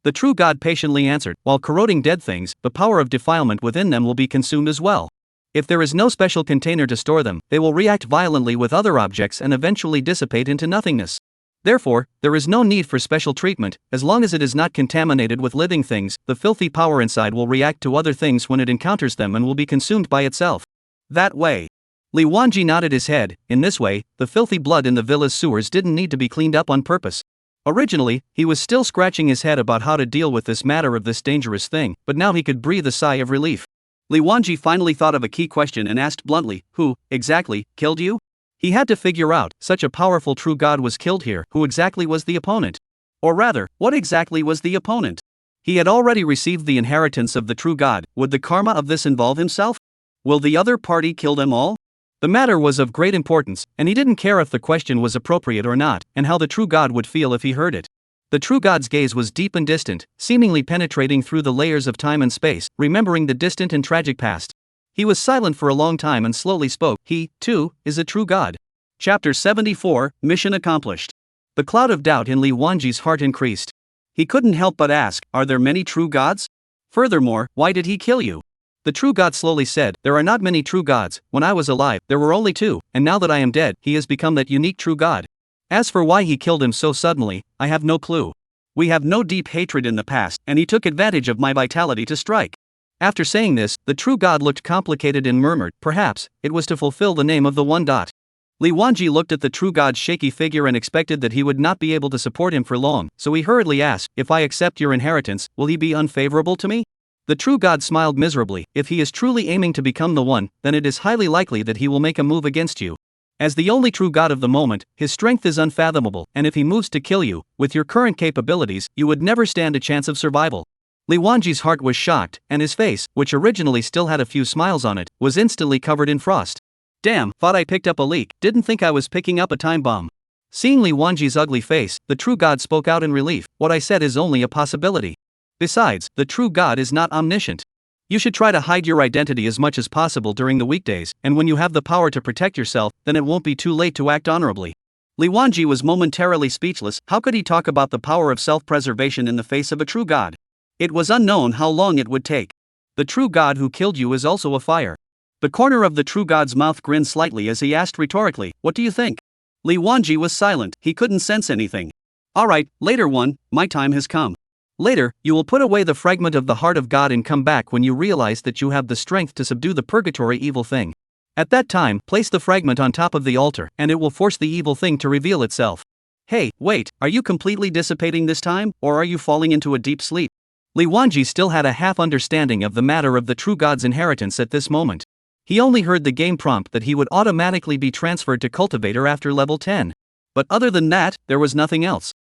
The true god patiently answered, "While corroding dead things, the power of defilement within them will be consumed as well. If there is no special container to store them, they will react violently with other objects and eventually dissipate into nothingness. Therefore, there is no need for special treatment. As long as it is not contaminated with living things, the filthy power inside will react to other things when it encounters them and will be consumed by itself. That way." Li Wanji nodded his head. In this way, the filthy blood in the villa's sewers didn't need to be cleaned up on purpose. Originally, he was still scratching his head about how to deal with this matter of this dangerous thing, but now he could breathe a sigh of relief. Li Wanji finally thought of a key question and asked bluntly, "Who, exactly, killed you?" He had to figure out, such a powerful true god was killed here, who exactly was the opponent? Or rather, what exactly was the opponent? He had already received the inheritance of the true god. Would the karma of this involve himself? Will the other party kill them all? The matter was of great importance, and he didn't care if the question was appropriate or not, and how the true god would feel if he heard it. The true god's gaze was deep and distant, seemingly penetrating through the layers of time and space, remembering the distant and tragic past. He was silent for a long time and slowly spoke. He, too, is a true god. Chapter 74, Mission Accomplished. The cloud of doubt in Li Wanji's heart increased. He couldn't help but ask, "Are there many true gods? Furthermore, why did he kill you?" The true god slowly said, "There are not many true gods. When I was alive, there were only two, and now that I am dead, he has become that unique true god. As for why he killed him so suddenly, I have no clue. We have no deep hatred in the past, and he took advantage of my vitality to strike." After saying this, the true god looked complicated and murmured, "Perhaps it was to fulfill the name of the one dot." Li Wanji looked at the true god's shaky figure and expected that he would not be able to support him for long, so he hurriedly asked, "If I accept your inheritance, will he be unfavorable to me?" The true god smiled miserably. "If he is truly aiming to become the one, then it is highly likely that he will make a move against you. As the only true god of the moment, his strength is unfathomable, and if he moves to kill you, with your current capabilities, you would never stand a chance of survival." Li Wanji's heart was shocked, and his face, which originally still had a few smiles on it, was instantly covered in frost. "Damn, thought I picked up a leak, didn't think I was picking up a time bomb." Seeing Li Wanji's ugly face, the true god spoke out in relief, "What I said is only a possibility. Besides, the true god is not omniscient. You should try to hide your identity as much as possible during the weekdays, and when you have the power to protect yourself, then it won't be too late to act honorably." Li Wanji was momentarily speechless. How could he talk about the power of self-preservation in the face of a true god? It was unknown how long it would take. The true god who killed you is also a fire. The corner of the true god's mouth grinned slightly as he asked rhetorically, "What do you think?" Li Wanji was silent, he couldn't sense anything. "Alright, later one, my time has come. Later, you will put away the fragment of the heart of God and come back when you realize that you have the strength to subdue the purgatory evil thing. At that time, place the fragment on top of the altar, and it will force the evil thing to reveal itself." Hey, wait, are you completely dissipating this time, or are you falling into a deep sleep? Li Wanji still had a half understanding of the matter of the true god's inheritance at this moment. He only heard the game prompt that he would automatically be transferred to cultivator after level 10. But other than that, there was nothing else.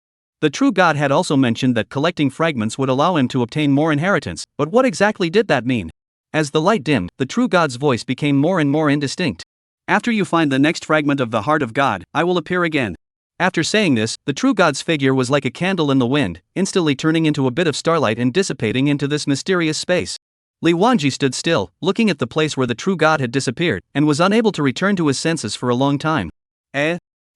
The true god had also mentioned that collecting fragments would allow him to obtain more inheritance, but what exactly did that mean? As the light dimmed, the true god's voice became more and more indistinct. "After you find the next fragment of the heart of God, I will appear again." After saying this, the true god's figure was like a candle in the wind, instantly turning into a bit of starlight and dissipating into this mysterious space. Li Wanji stood still, looking at the place where the true god had disappeared, and was unable to return to his senses for a long time.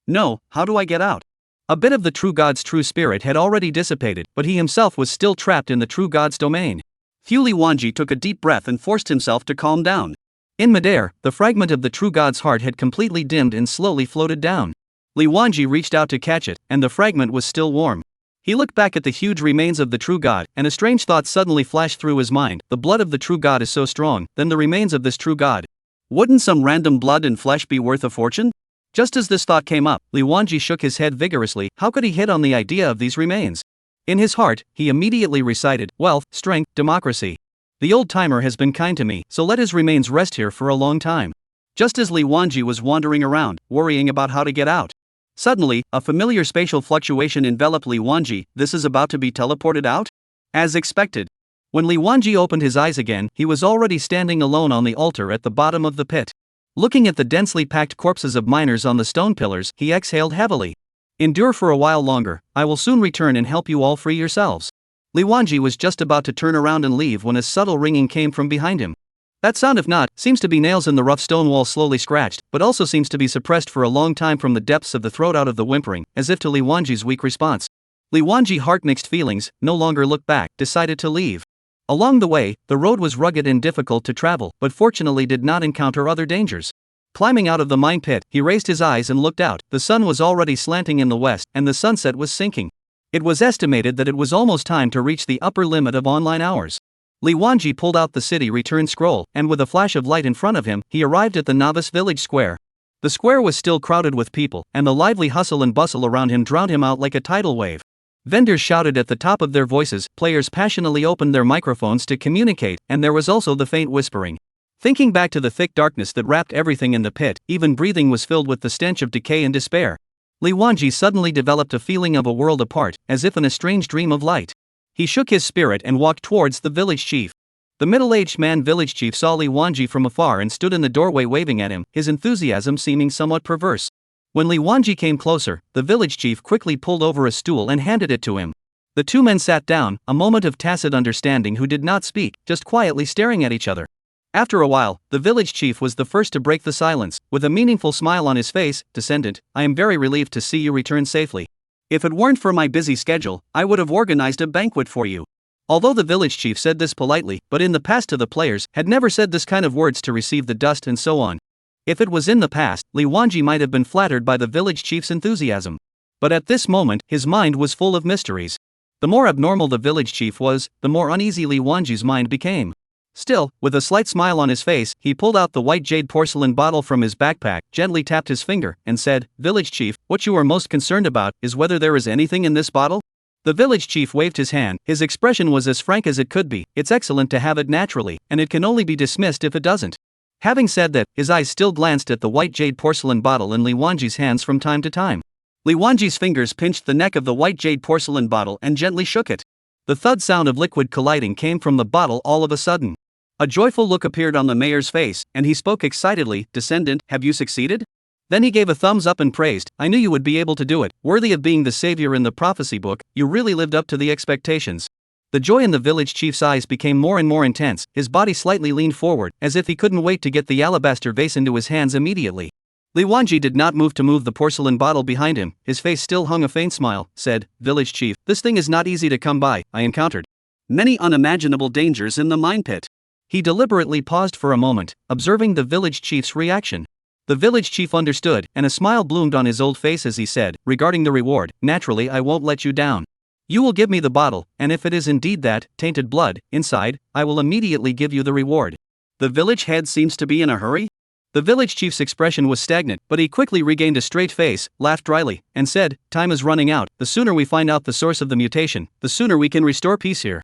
No, how do I get out? A bit of the true god's true spirit had already dissipated, but he himself was still trapped in the true god's domain. Li Wanji took a deep breath and forced himself to calm down. In midair, the fragment of the true god's heart had completely dimmed and slowly floated down. Li Wanji reached out to catch it, and the fragment was still warm. He looked back at the huge remains of the true god, and a strange thought suddenly flashed through his mind. The blood of the true god is so strong, then the remains of this true god. Wouldn't some random blood and flesh be worth a fortune? Just as this thought came up, Li Wanji shook his head vigorously. How could he hit on the idea of these remains? In his heart, he immediately recited, wealth, strength, democracy. The old timer has been kind to me, so let his remains rest here for a long time. Just as Li Wanji was wandering around, worrying about how to get out, suddenly, a familiar spatial fluctuation enveloped Li Wanji. This is about to be teleported out? As expected. When Li Wanji opened his eyes again, he was already standing alone on the altar at the bottom of the pit. Looking at the densely packed corpses of miners on the stone pillars, he exhaled heavily. Endure for a while longer, I will soon return and help you all free yourselves. Li Wanji was just about to turn around and leave when a subtle ringing came from behind him. That sound, if not, seems to be nails in the rough stone wall slowly scratched, but also seems to be suppressed for a long time from the depths of the throat out of the whimpering, as if to Li Wanji's weak response. Li Wanji, heart mixed feelings, no longer looked back, decided to leave. Along the way, the road was rugged and difficult to travel, but fortunately did not encounter other dangers. Climbing out of the mine pit, he raised his eyes and looked out. The sun was already slanting in the west, and the sunset was sinking. It was estimated that it was almost time to reach the upper limit of online hours. Li Wanji pulled out the city return scroll, and with a flash of light in front of him, he arrived at the novice village square. The square was still crowded with people, and the lively hustle and bustle around him drowned him out like a tidal wave. Vendors shouted at the top of their voices, players passionately opened their microphones to communicate, and there was also the faint whispering. Thinking back to the thick darkness that wrapped everything in the pit, even breathing was filled with the stench of decay and despair. Li Wanji suddenly developed a feeling of a world apart, as if in a strange dream of light. He shook his spirit and walked towards the village chief. The middle-aged man village chief saw Li Wanji from afar and stood in the doorway waving at him, his enthusiasm seeming somewhat perverse. When Li Wanji came closer, the village chief quickly pulled over a stool and handed it to him. The two men sat down, a moment of tacit understanding, who did not speak, just quietly staring at each other. After a while, the village chief was the first to break the silence. With a meaningful smile on his face, "Descendant, I am very relieved to see you return safely. If it weren't for my busy schedule, I would have organized a banquet for you." Although the village chief said this politely, but in the past to the players, had never said this kind of words to receive the dust and so on. If it was in the past, Li Wanji might have been flattered by the village chief's enthusiasm. But at this moment, his mind was full of mysteries. The more abnormal the village chief was, the more uneasy Li Wanji's mind became. Still, with a slight smile on his face, he pulled out the white jade porcelain bottle from his backpack, gently tapped his finger, and said, "Village chief, what you are most concerned about is whether there is anything in this bottle?" The village chief waved his hand. His expression was as frank as it could be. "It's excellent to have it naturally, and it can only be dismissed if it doesn't." Having said that, his eyes still glanced at the white jade porcelain bottle in Li Wanji's hands from time to time. Li Wanji's fingers pinched the neck of the white jade porcelain bottle and gently shook it. The thud sound of liquid colliding came from the bottle all of a sudden. A joyful look appeared on the mayor's face, and he spoke excitedly, "Descendant, have you succeeded?" Then he gave a thumbs up and praised, "I knew you would be able to do it. Worthy of being the savior in the prophecy book, you really lived up to the expectations." The joy in the village chief's eyes became more and more intense. His body slightly leaned forward, as if he couldn't wait to get the alabaster vase into his hands immediately. Li Wanji did not move to move the porcelain bottle behind him. His face still hung a faint smile, said, "Village chief, this thing is not easy to come by. I encountered many unimaginable dangers in the mine pit." He deliberately paused for a moment, observing the village chief's reaction. The village chief understood, and a smile bloomed on his old face as he said, "Regarding the reward, naturally I won't let you down. You will give me the bottle, and if it is indeed that tainted blood inside, I will immediately give you the reward." The village head seems to be in a hurry? The village chief's expression was stagnant, but he quickly regained a straight face, laughed dryly, and said, "Time is running out. The sooner we find out the source of the mutation, the sooner we can restore peace here."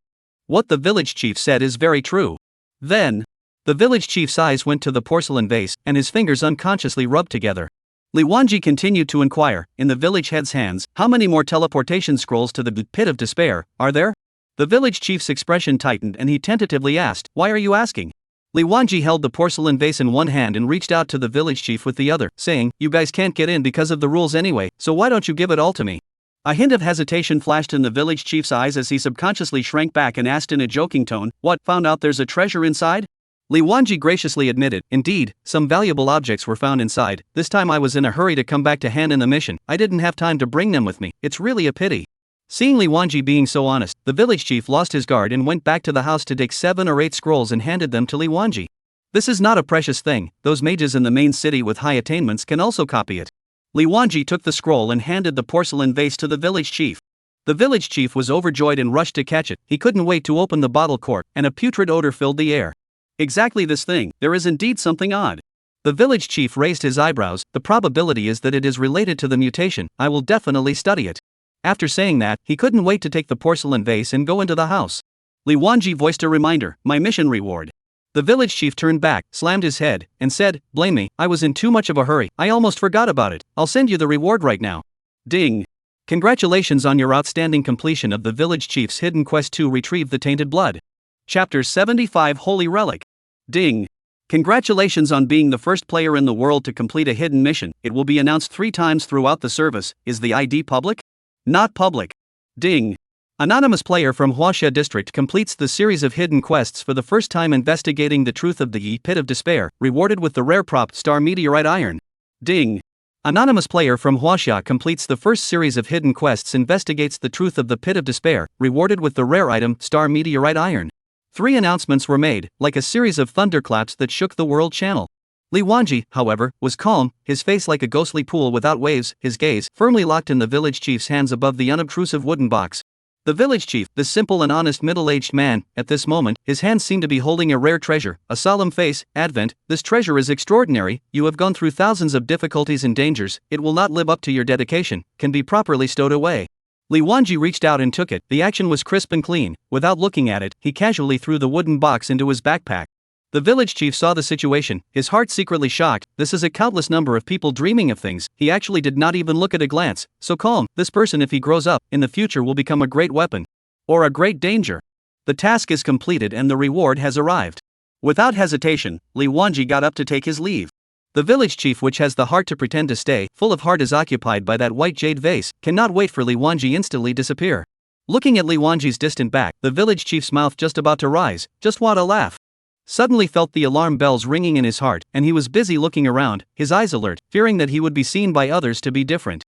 What the village chief said is very true. Then, the village chief's eyes went to the porcelain vase, and his fingers unconsciously rubbed together. Li Wanji continued to inquire, in the village head's hands, "How many more teleportation scrolls to the pit of despair are there?" The village chief's expression tightened and he tentatively asked, "Why are you asking?" Li Wanji held the porcelain vase in one hand and reached out to the village chief with the other, saying, "You guys can't get in because of the rules anyway, so why don't you give it all to me?" A hint of hesitation flashed in the village chief's eyes as he subconsciously shrank back and asked in a joking tone, "What, found out there's a treasure inside?" Li Wanji graciously admitted, indeed, some valuable objects were found inside. This time I was in a hurry to come back to hand in the mission. I didn't have time to bring them with me. It's really a pity. Seeing Li Wanji being so honest, the village chief lost his guard and went back to the house to take 7 or 8 scrolls and handed them to Li Wanji. This is not a precious thing, those mages in the main city with high attainments can also copy it. Li Wanji took the scroll and handed the porcelain vase to the village chief. The village chief was overjoyed and rushed to catch it. He couldn't wait to open the bottle cork, and a putrid odor filled the air. Exactly this thing, there is indeed something odd. The village chief raised his eyebrows. The probability is that it is related to the mutation. I will definitely study it. After saying that, he couldn't wait to take the porcelain vase and go into the house. Li Wanji voiced a reminder, my mission reward. The village chief turned back, slammed his head, and said, blame me, I was in too much of a hurry. I almost forgot about it. I'll send you the reward right now. Ding. Congratulations on your outstanding completion of the village chief's hidden quest to retrieve the tainted blood. Chapter 75 Holy Relic. Ding. Congratulations on being the first player in the world to complete a hidden mission. It will be announced 3 times throughout the service. Is the ID public? Not public. Ding. Anonymous player from Huaxia district completes the series of hidden quests for the first time, investigating the truth of the Yi Pit of Despair, rewarded with the rare prop Star Meteorite Iron. Ding. Anonymous player from Huaxia completes the first series of hidden quests, investigates the truth of the Pit of Despair, rewarded with the rare item Star Meteorite Iron. 3 announcements were made, like a series of thunderclaps that shook the world channel. Li Wanji, however, was calm, his face like a ghostly pool without waves, his gaze firmly locked in the village chief's hands above the unobtrusive wooden box. The village chief, the simple and honest middle-aged man, at this moment, his hands seemed to be holding a rare treasure, a solemn face. Advent, this treasure is extraordinary. You have gone through thousands of difficulties and dangers. It will not live up to your dedication, can be properly stowed away. Li Wanji reached out and took it. The action was crisp and clean. Without looking at it, he casually threw the wooden box into his backpack. The village chief saw the situation, his heart secretly shocked. This is a countless number of people dreaming of things. He actually did not even look at a glance. So calm, this person, if he grows up, in the future will become a great weapon. Or a great danger. The task is completed and the reward has arrived. Without hesitation, Li Wanji got up to take his leave. The village chief, which has the heart to pretend to stay, full of heart, is occupied by that white jade vase, cannot wait for Li Wanji instantly disappear. Looking at Li Wanji's distant back, the village chief's mouth just about to rise, just want to laugh. Suddenly felt the alarm bells ringing in his heart, and he was busy looking around, his eyes alert, fearing that he would be seen by others to be different.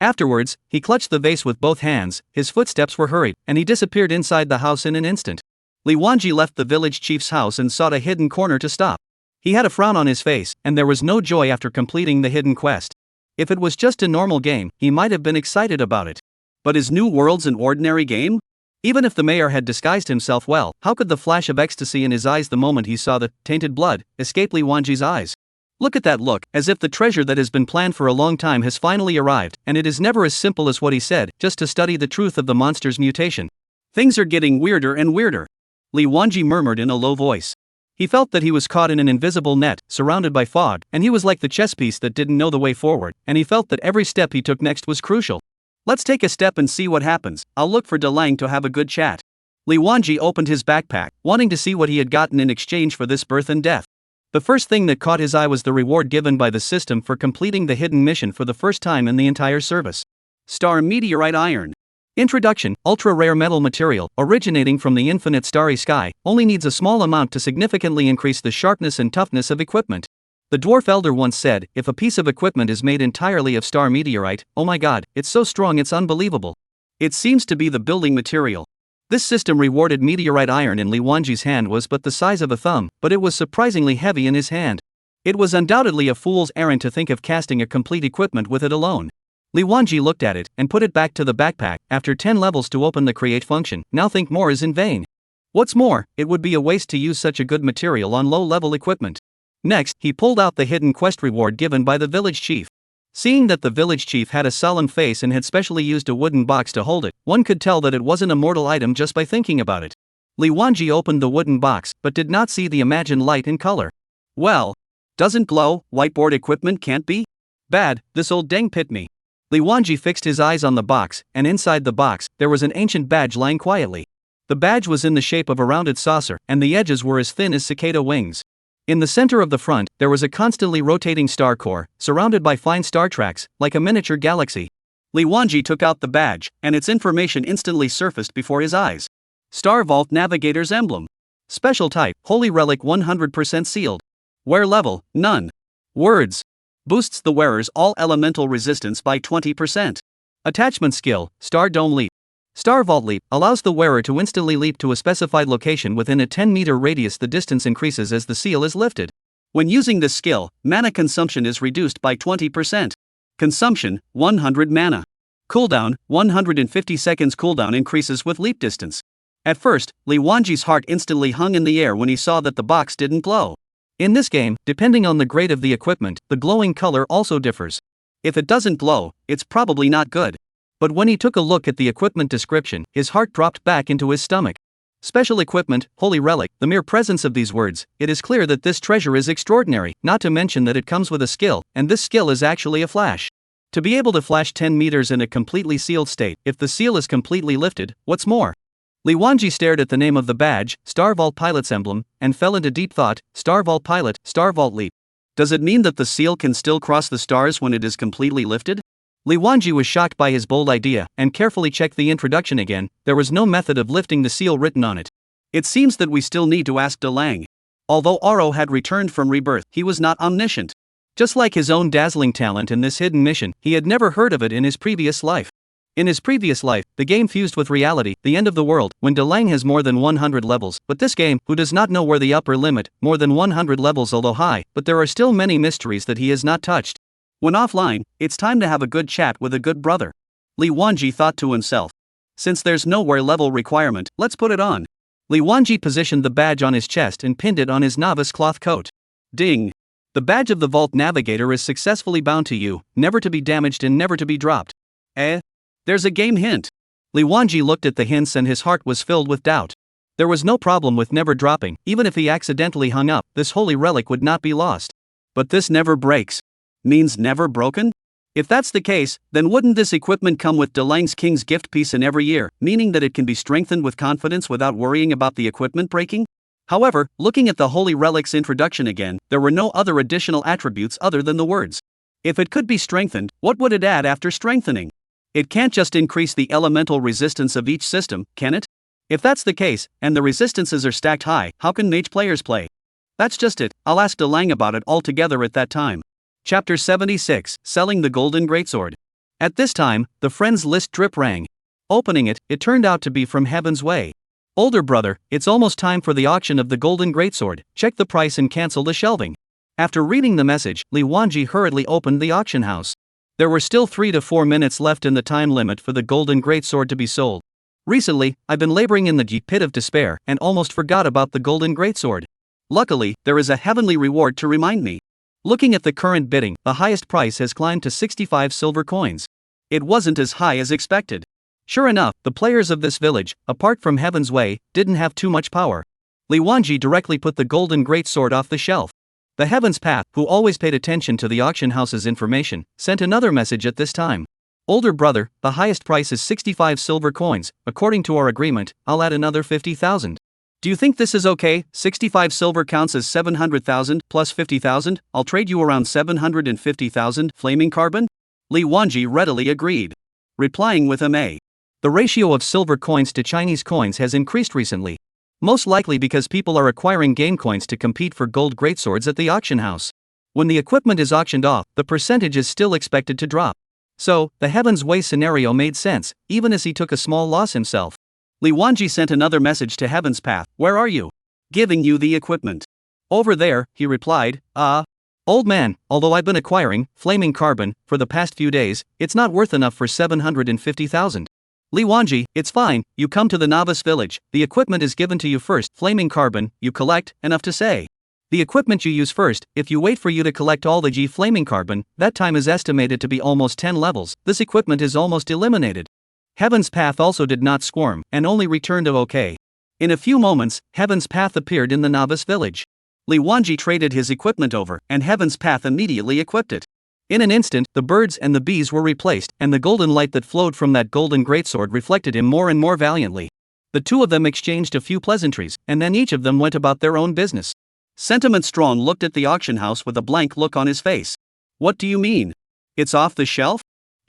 Afterwards, he clutched the vase with both hands, his footsteps were hurried, and he disappeared inside the house in an instant. Li Wanji left the village chief's house and sought a hidden corner to stop. He had a frown on his face, and there was no joy after completing the hidden quest. If it was just a normal game, he might have been excited about it. But is New Worlds an ordinary game? Even if the mayor had disguised himself well, how could the flash of ecstasy in his eyes the moment he saw the tainted blood escape Li Wanji's eyes? Look at that look, as if the treasure that has been planned for a long time has finally arrived, and it is never as simple as what he said, just to study the truth of the monster's mutation. Things are getting weirder and weirder. Li Wanji murmured in a low voice. He felt that he was caught in an invisible net, surrounded by fog, and he was like the chess piece that didn't know the way forward, and he felt that every step he took next was crucial. Let's take a step and see what happens. I'll look for Dalong to have a good chat. Li Wanji opened his backpack, wanting to see what he had gotten in exchange for this birth and death. The first thing that caught his eye was the reward given by the system for completing the hidden mission for the first time in the entire service. Star Meteorite Iron. Introduction: ultra-rare metal material, originating from the infinite starry sky, only needs a small amount to significantly increase the sharpness and toughness of equipment. The dwarf elder once said, if a piece of equipment is made entirely of star meteorite, oh my god, it's so strong it's unbelievable. It seems to be the building material. This system rewarded meteorite iron in Li Wanji's hand was but the size of a thumb, but it was surprisingly heavy in his hand. It was undoubtedly a fool's errand to think of casting a complete equipment with it alone. Li Wanji looked at it, and put it back to the backpack. After 10 levels to open the create function, now think more is in vain. What's more, it would be a waste to use such a good material on low-level equipment. Next, he pulled out the hidden quest reward given by the village chief. Seeing that the village chief had a solemn face and had specially used a wooden box to hold it, one could tell that it wasn't a mortal item just by thinking about it. Li Wanji opened the wooden box, but did not see the imagined light and color. Well, doesn't glow, whiteboard equipment can't be? Bad, this old dang pit me. Li Wanji fixed his eyes on the box, and inside the box, there was an ancient badge lying quietly. The badge was in the shape of a rounded saucer, and the edges were as thin as cicada wings. In the center of the front, there was a constantly rotating star core, surrounded by fine star tracks, like a miniature galaxy. Li Wanji took out the badge, and its information instantly surfaced before his eyes. Star Vault Navigator's emblem. Special type, Holy Relic 100% sealed. Wear level, none. Words. Boosts the wearer's all elemental resistance by 20%. Attachment skill, Star Dome Leap. Star Vault Leap allows the wearer to instantly leap to a specified location within a 10-meter radius. The distance increases as the seal is lifted. When using this skill, mana consumption is reduced by 20%. Consumption, 100 mana. Cooldown, 150 seconds. Cooldown increases with leap distance. At first, Li Wanji's heart instantly hung in the air when he saw that the box didn't glow. In this game, depending on the grade of the equipment, the glowing color also differs. If it doesn't glow, it's probably not good. But when he took a look at the equipment description, his heart dropped back into his stomach. Special equipment, Holy Relic. The mere presence of these words, it is clear that this treasure is extraordinary, not to mention that it comes with a skill, and this skill is actually a flash. To be able to flash 10 meters in a completely sealed state, if the seal is completely lifted, what's more? Li Wanji stared at the name of the badge, Star Vault Pilot's emblem, and fell into deep thought. Star Vault Pilot, Star Vault Leap. Does it mean that the seal can still cross the stars when it is completely lifted? Li Wanji was shocked by his bold idea, and carefully checked the introduction again. There was no method of lifting the seal written on it. It seems that we still need to ask Dalong. Although Oro had returned from rebirth, he was not omniscient. Just like his own dazzling talent in this hidden mission, he had never heard of it in his previous life. In his previous life, the game fused with reality, the end of the world, when Dalong has more than 100 levels, but this game, who does not know where the upper limit, more than 100 levels although high, but there are still many mysteries that he has not touched. When offline, it's time to have a good chat with a good brother. Li Wanji thought to himself. Since there's no wear level requirement, let's put it on. Li Wanji positioned the badge on his chest and pinned it on his novice cloth coat. Ding! The badge of the Vault Navigator is successfully bound to you, never to be damaged and never to be dropped. There's a game hint. Li Wanji looked at the hints and his heart was filled with doubt. There was no problem with never dropping. Even if he accidentally hung up, this holy relic would not be lost. But this never breaks. Means never broken? If that's the case, then wouldn't this equipment come with Dalong's King's gift piece in every year, meaning that it can be strengthened with confidence without worrying about the equipment breaking? However, looking at the holy relic's introduction again, there were no other additional attributes other than the words. If it could be strengthened, what would it add after strengthening? It can't just increase the elemental resistance of each system, can it? If that's the case, and the resistances are stacked high, how can mage players play? That's just it. I'll ask Dalong about it all together at that time. Chapter 76, Selling the Golden Greatsword. At this time, the friends list drip rang. Opening it, it turned out to be from Heaven's Way. Older brother, it's almost time for the auction of the Golden Greatsword. Check the price and cancel the shelving. After reading the message, Li Wanji hurriedly opened the auction house. There were still 3 to 4 minutes left in the time limit for the Golden Greatsword to be sold. Recently, I've been laboring in the pit of despair and almost forgot about the Golden Greatsword. Luckily, there is a heavenly reward to remind me. Looking at the current bidding, the highest price has climbed to 65 silver coins. It wasn't as high as expected. Sure enough, the players of this village, apart from Heaven's Way, didn't have too much power. Li Wanji directly put the Golden Greatsword off the shelf. The Heaven's Path, who always paid attention to the auction house's information, sent another message at this time. Older brother, the highest price is 65 silver coins. According to our agreement, I'll add another 50,000. Do you think this is okay? 65 silver counts as 700,000 plus 50,000. I'll trade you around 750,000 flaming carbon? Li Wanji readily agreed, replying with a. The ratio of silver coins to Chinese coins has increased recently. Most likely because people are acquiring game coins to compete for gold greatswords at the auction house. When the equipment is auctioned off, the percentage is still expected to drop. So, the Heaven's Way scenario made sense, even as he took a small loss himself. Li Wanji sent another message to Heaven's Path. Where are you? Giving you the equipment. Over there, he replied. Old man, although I've been acquiring flaming carbon for the past few days, it's not worth enough for 750,000. Li Wanji, it's fine, you come to the novice village, the equipment is given to you first. Flaming carbon, you collect, enough to say. The equipment you use first, if you wait for you to collect all the flaming carbon, that time is estimated to be almost 10 levels, this equipment is almost eliminated. Heaven's Path also did not squirm, and only returned to okay. In a few moments, Heaven's Path appeared in the novice village. Li Wanji traded his equipment over, and Heaven's Path immediately equipped it. In an instant, the birds and the bees were replaced, and the golden light that flowed from that golden greatsword reflected him more and more valiantly. The two of them exchanged a few pleasantries, and then each of them went about their own business. Sentiment Strong looked at the auction house with a blank look on his face. What do you mean? It's off the shelf?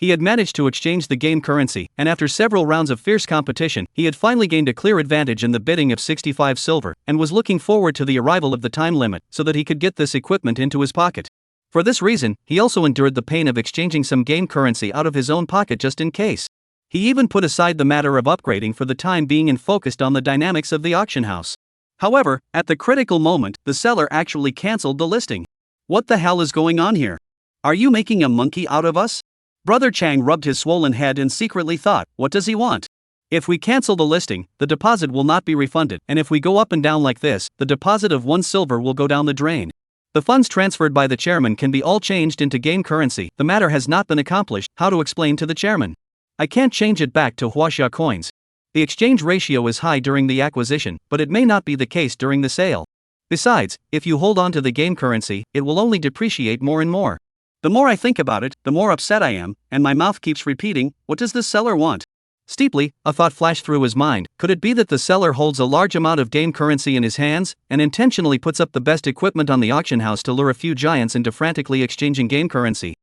He had managed to exchange the game currency, and after several rounds of fierce competition, he had finally gained a clear advantage in the bidding of 65 silver, and was looking forward to the arrival of the time limit, so that he could get this equipment into his pocket. For this reason, he also endured the pain of exchanging some game currency out of his own pocket just in case. He even put aside the matter of upgrading for the time being and focused on the dynamics of the auction house. However, at the critical moment, the seller actually cancelled the listing. What the hell is going on here? Are you making a monkey out of us? Brother Chang rubbed his swollen head and secretly thought, what does he want? If we cancel the listing, the deposit will not be refunded, and if we go up and down like this, the deposit of 1 silver will go down the drain. The funds transferred by the chairman can be all changed into game currency. The matter has not been accomplished. How to explain to the chairman? I can't change it back to Huaxia coins. The exchange ratio is high during the acquisition, but it may not be the case during the sale. Besides, if you hold on to the game currency, it will only depreciate more and more. The more I think about it, the more upset I am, and my mouth keeps repeating, what does this seller want? Steeply, a thought flashed through his mind. Could it be that the seller holds a large amount of game currency in his hands, and intentionally puts up the best equipment on the auction house to lure a few giants into frantically exchanging game currency?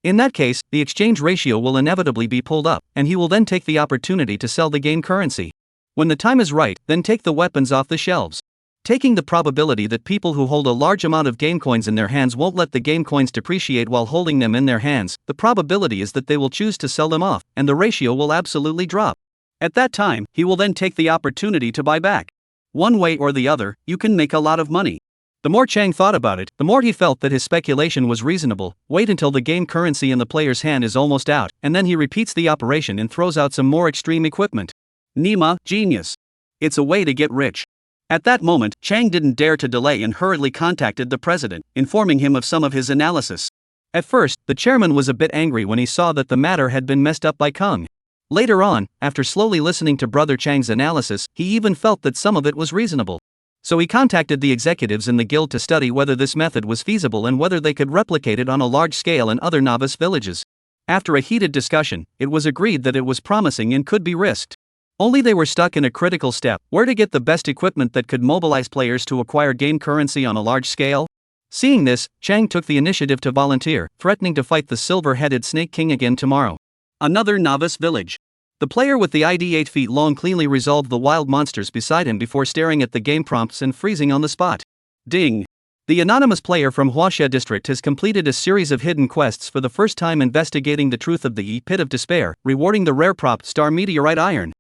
In that case, the exchange ratio will inevitably be pulled up, and he will then take the opportunity to sell the game currency. When the time is right, then take the weapons off the shelves. Taking the probability that people who hold a large amount of game coins in their hands won't let the game coins depreciate while holding them in their hands, the probability is that they will choose to sell them off, and the ratio will absolutely drop. At that time, he will then take the opportunity to buy back. One way or the other, you can make a lot of money. The more Chang thought about it, the more he felt that his speculation was reasonable. Wait until the game currency in the player's hand is almost out, and then he repeats the operation and throws out some more extreme equipment. Nima, genius. It's a way to get rich. At that moment, Chang didn't dare to delay and hurriedly contacted the president, informing him of some of his analysis. At first, the chairman was a bit angry when he saw that the matter had been messed up by Kung. Later on, after slowly listening to Brother Chang's analysis, he even felt that some of it was reasonable. So he contacted the executives in the guild to study whether this method was feasible and whether they could replicate it on a large scale in other novice villages. After a heated discussion, it was agreed that it was promising and could be risked. Only they were stuck in a critical step: where to get the best equipment that could mobilize players to acquire game currency on a large scale. Seeing this, Chang took the initiative to volunteer, threatening to fight the silver-headed Snake King again tomorrow. Another novice village. The player with the ID 8 feet long cleanly resolved the wild monsters beside him before staring at the game prompts and freezing on the spot. Ding! The anonymous player from Huaxia district has completed a series of hidden quests for the first time, investigating the truth of the pit of despair, rewarding the rare prop Star Meteorite Iron.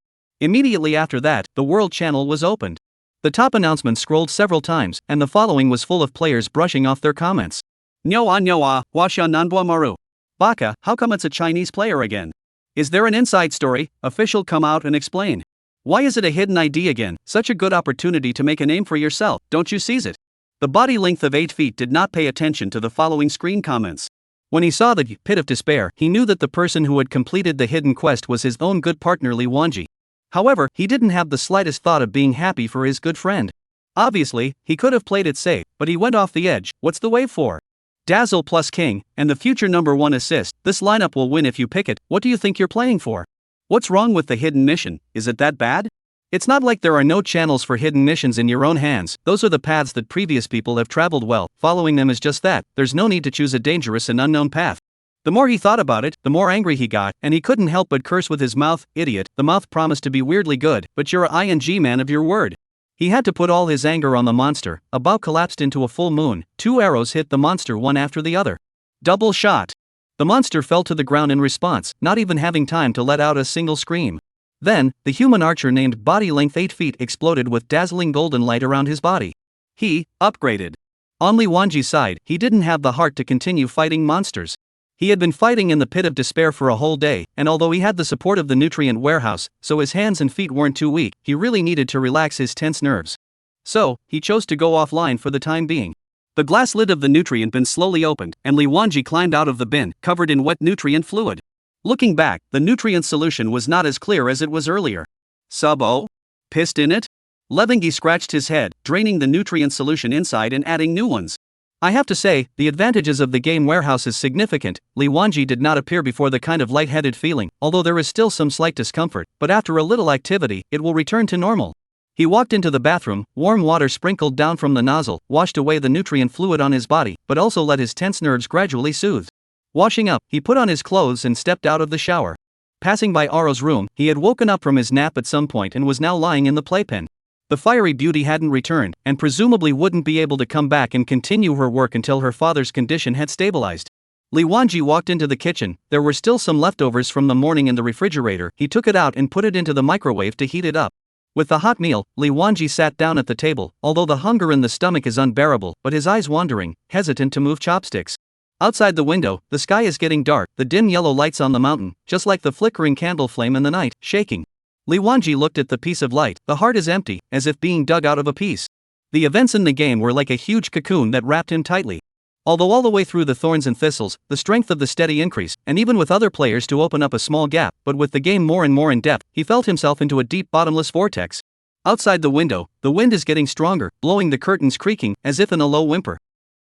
Immediately after that, the world channel was opened. The top announcement scrolled several times, and the following was full of players brushing off their comments. Nyoa, Huaxia Nanbua Maru. Baka, how come it's a Chinese player again? Is there an inside story? Official, come out and explain. Why is it a hidden ID again? Such a good opportunity to make a name for yourself, don't you seize it? The body length of 8 feet did not pay attention to the following screen comments. When he saw the pit of despair, he knew that the person who had completed the hidden quest was his own good partner Li Wanji. However, he didn't have the slightest thought of being happy for his good friend. Obviously, he could have played it safe, but he went off the edge. What's the wave for? Dazzle plus King, and the future #1 assist. This lineup will win if you pick it. What do you think you're playing for? What's wrong with the hidden mission? Is it that bad? It's not like there are no channels for hidden missions in your own hands. Those are the paths that previous people have traveled well. Following them is just that. There's no need to choose a dangerous and unknown path. The more he thought about it, the more angry he got, and he couldn't help but curse with his mouth. Idiot, the mouth promised to be weirdly good, but you're a ing man of your word. He had to put all his anger on the monster. A bow collapsed into a full moon. 2 arrows hit the monster one after the other. Double shot. The monster fell to the ground in response, not even having time to let out a single scream. Then, the human archer named Body Length 8 feet exploded with dazzling golden light around his body. He upgraded. On Li Wanji's side, he didn't have the heart to continue fighting monsters. He had been fighting in the pit of despair for a whole day, and although he had the support of the nutrient warehouse, so his hands and feet weren't too weak, he really needed to relax his tense nerves. So, he chose to go offline for the time being. The glass lid of the nutrient bin slowly opened, and Li Wanji climbed out of the bin, covered in wet nutrient fluid. Looking back, the nutrient solution was not as clear as it was earlier. Sub-O? Pissed in it? Levengi scratched his head, draining the nutrient solution inside and adding new ones. I have to say, the advantages of the game warehouse is significant. Li Wanji did not appear before the kind of lightheaded feeling, although there is still some slight discomfort, but after a little activity, it will return to normal. He walked into the bathroom. Warm water sprinkled down from the nozzle, washed away the nutrient fluid on his body, but also let his tense nerves gradually soothe. Washing up, he put on his clothes and stepped out of the shower. Passing by Oro's room, he had woken up from his nap at some point and was now lying in the playpen. The fiery beauty hadn't returned, and presumably wouldn't be able to come back and continue her work until her father's condition had stabilized. Li Wanji walked into the kitchen. There were still some leftovers from the morning in the refrigerator. He took it out and put it into the microwave to heat it up. With the hot meal, Li Wanji sat down at the table, although the hunger in the stomach is unbearable, but his eyes wandering, hesitant to move chopsticks. Outside the window, the sky is getting dark, the dim yellow lights on the mountain, just like the flickering candle flame in the night, shaking. Li Wanji looked at the piece of light. The heart is empty, as if being dug out of a piece. The events in the game were like a huge cocoon that wrapped him tightly. Although all the way through the thorns and thistles, the strength of the steady increased, and even with other players to open up a small gap, but with the game more and more in depth, he felt himself into a deep bottomless vortex. Outside the window, the wind is getting stronger, blowing the curtains creaking, as if in a low whimper.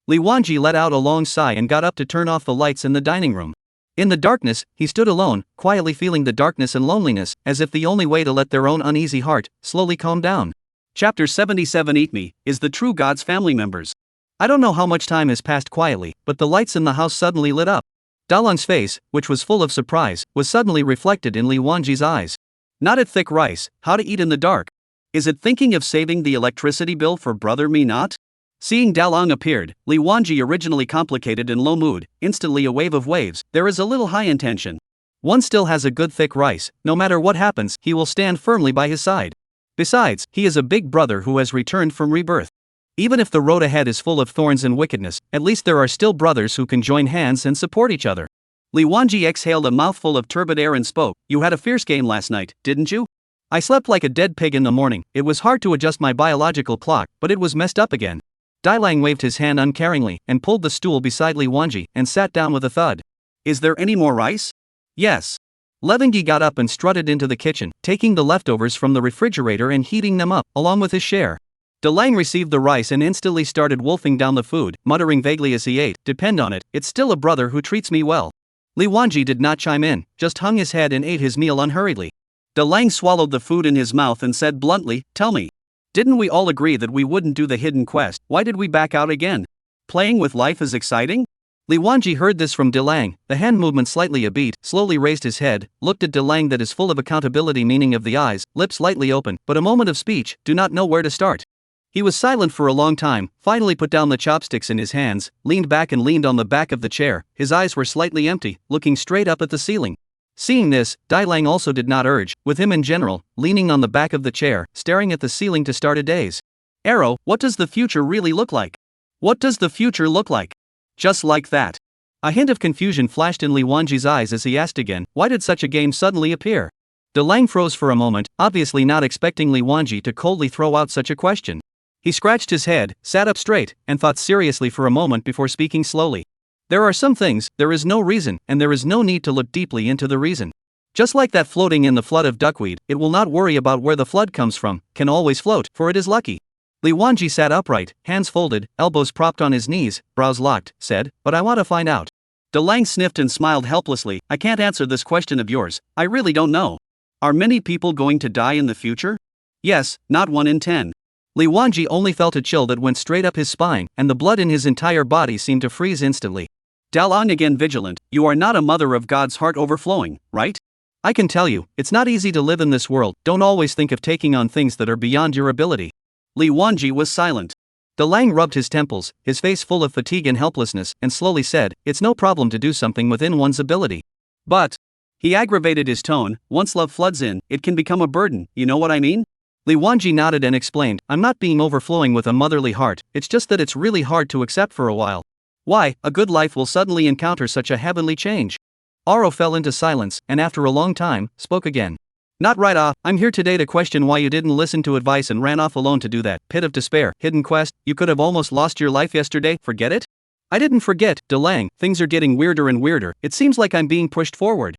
Li Wanji let out a long sigh and got up to turn off the lights in the dining room. In the darkness, he stood alone, quietly feeling the darkness and loneliness, as if the only way to let their own uneasy heart slowly calm down. Chapter 77 Eat Me is the true God's family members. I don't know how much time has passed quietly, but the lights in the house suddenly lit up. Dalong's face, which was full of surprise, was suddenly reflected in Li Wanji's eyes. Not at thick rice, how to eat in the dark. Is it thinking of saving the electricity bill for brother me not? Seeing Dalong appeared, Li Wanji, originally complicated and low mood, instantly a wave of waves. There is a little high intention. One still has a good thick rice. No matter what happens, he will stand firmly by his side. Besides, he is a big brother who has returned from rebirth. Even if the road ahead is full of thorns and wickedness, at least there are still brothers who can join hands and support each other. Li Wanji exhaled a mouthful of turbid air and spoke. You had a fierce game last night, didn't you? I slept like a dead pig in the morning. It was hard to adjust my biological clock, but it was messed up again. Dalong waved his hand uncaringly and pulled the stool beside Li Wanji and sat down with a thud. Is there any more rice? Yes. Levangi got up and strutted into the kitchen, taking the leftovers from the refrigerator and heating them up, along with his share. Dalong received the rice and instantly started wolfing down the food, muttering vaguely as he ate, depend on it, it's still a brother who treats me well. Li Wanji did not chime in, just hung his head and ate his meal unhurriedly. Dalong swallowed the food in his mouth and said bluntly, tell me. Didn't we all agree that we wouldn't do the hidden quest? Why did we back out again? Playing with life is exciting? Li Wanji heard this from Dalong, the hand movement slightly abeat, slowly raised his head, looked at Dalong that is full of accountability meaning of the eyes, lips lightly open, but a moment of speech, do not know where to start. He was silent for a long time, finally put down the chopsticks in his hands, leaned back and leaned on the back of the chair. His eyes were slightly empty, looking straight up at the ceiling. Seeing this, Dalong also did not urge, with him in general, leaning on the back of the chair, staring at the ceiling to start a daze. Arrow, what does the future really look like? What does the future look like? Just like that. A hint of confusion flashed in Li Wanji's eyes as he asked again, why did such a game suddenly appear? Dalong froze for a moment, obviously not expecting Li Wanji to coldly throw out such a question. He scratched his head, sat up straight, and thought seriously for a moment before speaking slowly. There are some things, there is no reason, and there is no need to look deeply into the reason. Just like that floating in the flood of duckweed, it will not worry about where the flood comes from, can always float, for it is lucky. Li Wanji sat upright, hands folded, elbows propped on his knees, brows locked, said, but I want to find out. Dalong sniffed and smiled helplessly, I can't answer this question of yours, I really don't know. Are many people going to die in the future? Yes, not 1 in 10. Li Wanji only felt a chill that went straight up his spine, and the blood in his entire body seemed to freeze instantly. Dalong again vigilant, you are not a mother of God's heart overflowing, right? I can tell you, it's not easy to live in this world, don't always think of taking on things that are beyond your ability. Li Wanji was silent. Dalong rubbed his temples, his face full of fatigue and helplessness, and slowly said, it's no problem to do something within one's ability. But, he aggravated his tone, once love floods in, it can become a burden, you know what I mean? Li Wanji nodded and explained, I'm not being overflowing with a motherly heart, it's just that it's really hard to accept for a while. Why, a good life will suddenly encounter such a heavenly change. Oro fell into silence, and after a long time, spoke again. Not right off, I'm here today to question why you didn't listen to advice and ran off alone to do that. Pit of despair, hidden quest, you could have almost lost your life yesterday, forget it? I didn't forget, Dalong, things are getting weirder and weirder, it seems like I'm being pushed forward.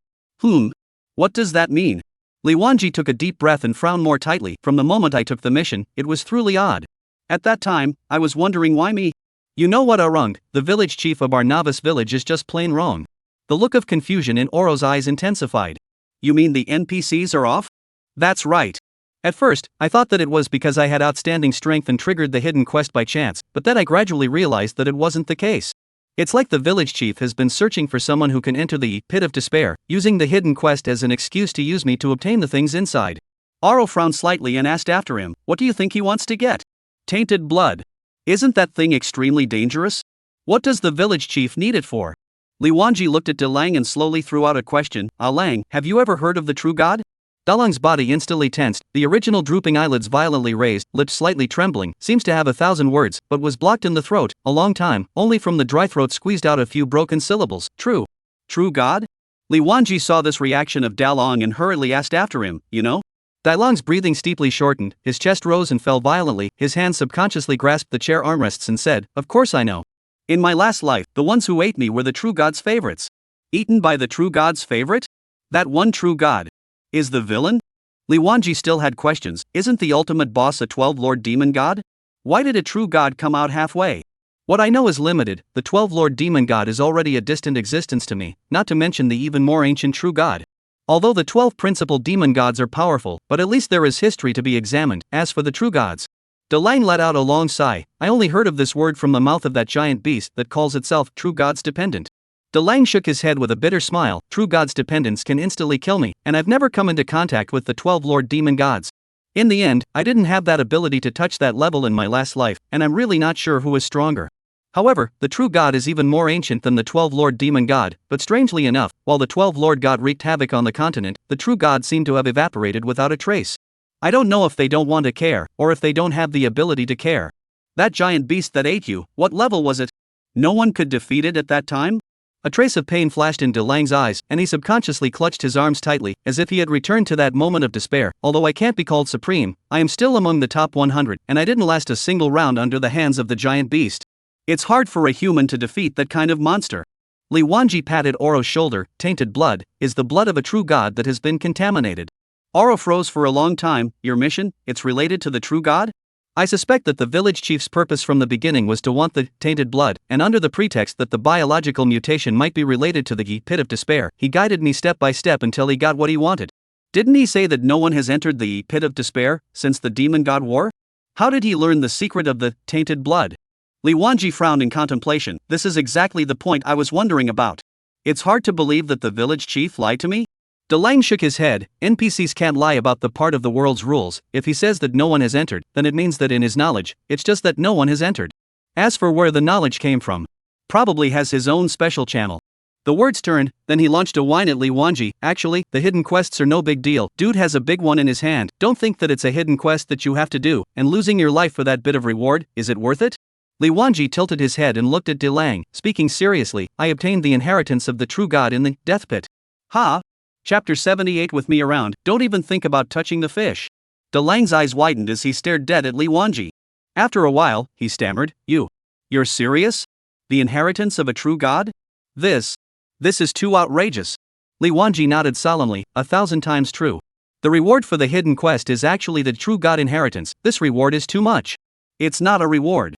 What does that mean? Li Wanji took a deep breath and frowned more tightly. From the moment I took the mission, it was truly odd. At that time, I was wondering why me? You know what Arung, the village chief of our novice village is just plain wrong. The look of confusion in Oro's eyes intensified. You mean the NPCs are off? That's right. At first, I thought that it was because I had outstanding strength and triggered the hidden quest by chance, but then I gradually realized that it wasn't the case. It's like the village chief has been searching for someone who can enter the pit of despair, using the hidden quest as an excuse to use me to obtain the things inside. Oro frowned slightly and asked after him, what do you think he wants to get? Tainted blood. Isn't that thing extremely dangerous? What does the village chief need it for? Li Wanji looked at Dalong and slowly threw out a question. Lang, have you ever heard of the true god? Dalong's body instantly tensed, the original drooping eyelids violently raised, lips slightly trembling, seems to have 1,000 words, but was blocked in the throat, a long time, only from the dry throat squeezed out a few broken syllables. True. True god? Li Wanji saw this reaction of Dalong and hurriedly asked after him, you know? Dalong's breathing steeply shortened, his chest rose and fell violently, his hands subconsciously grasped the chair armrests and said, of course I know. In my last life, the ones who ate me were the true god's favorites. Eaten by the true god's favorite? That one true god. Is the villain? Li Wanji still had questions. Isn't the ultimate boss a 12-lord demon god? Why did a true god come out halfway? What I know is limited. The 12-lord demon god is already a distant existence to me, not to mention the even more ancient true god. Although the 12 principal demon gods are powerful, but at least there is history to be examined. As for the true gods, Dalong let out a long sigh. I only heard of this word from the mouth of that giant beast that calls itself true gods dependent. Dalong shook his head with a bitter smile. True gods dependents can instantly kill me, and I've never come into contact with the 12 lord demon gods. In the end, I didn't have that ability to touch that level in my last life, and I'm really not sure who is stronger. However, the true god is even more ancient than the 12 lord demon god, but strangely enough, while the 12 lord god wreaked havoc on the continent, the true god seemed to have evaporated without a trace. I don't know if they don't want to care, or if they don't have the ability to care. That giant beast that ate you, what level was it? No one could defeat it at that time? A trace of pain flashed in Dalong's eyes, and he subconsciously clutched his arms tightly, as if he had returned to that moment of despair. Although I can't be called supreme, I am still among the top 100, and I didn't last a single round under the hands of the giant beast. It's hard for a human to defeat that kind of monster. Li Wanji patted Oro's shoulder. Tainted blood is the blood of a true god that has been contaminated. Oro froze for a long time. Your mission, it's related to the true god? I suspect that the village chief's purpose from the beginning was to want the tainted blood, and under the pretext that the biological mutation might be related to the pit of despair, he guided me step by step until he got what he wanted. Didn't he say that no one has entered the pit of despair since the demon god war? How did he learn the secret of the tainted blood? Li Wanji frowned in contemplation. This is exactly the point I was wondering about. It's hard to believe that the village chief lied to me? Dalong shook his head. NPCs can't lie about the part of the world's rules. If he says that no one has entered, then it means that in his knowledge, it's just that no one has entered. As for where the knowledge came from, probably has his own special channel. The words turned, then he launched a whine at Li Wanji. Actually, the hidden quests are no big deal. Dude has a big one in his hand. Don't think that it's a hidden quest that you have to do, and losing your life for that bit of reward, is it worth it? Li Wanji tilted his head and looked at Dalong. Speaking seriously, I obtained the inheritance of the true god in the death pit. Ha! Chapter 78. With me around, don't even think about touching the fish. Dalong's eyes widened as he stared dead at Li Wanji. After a while, he stammered, You're serious? The inheritance of a true god? This is too outrageous. Li Wanji nodded solemnly. 1,000 times true. The reward for the hidden quest is actually the true god inheritance. This reward is too much. It's not a reward.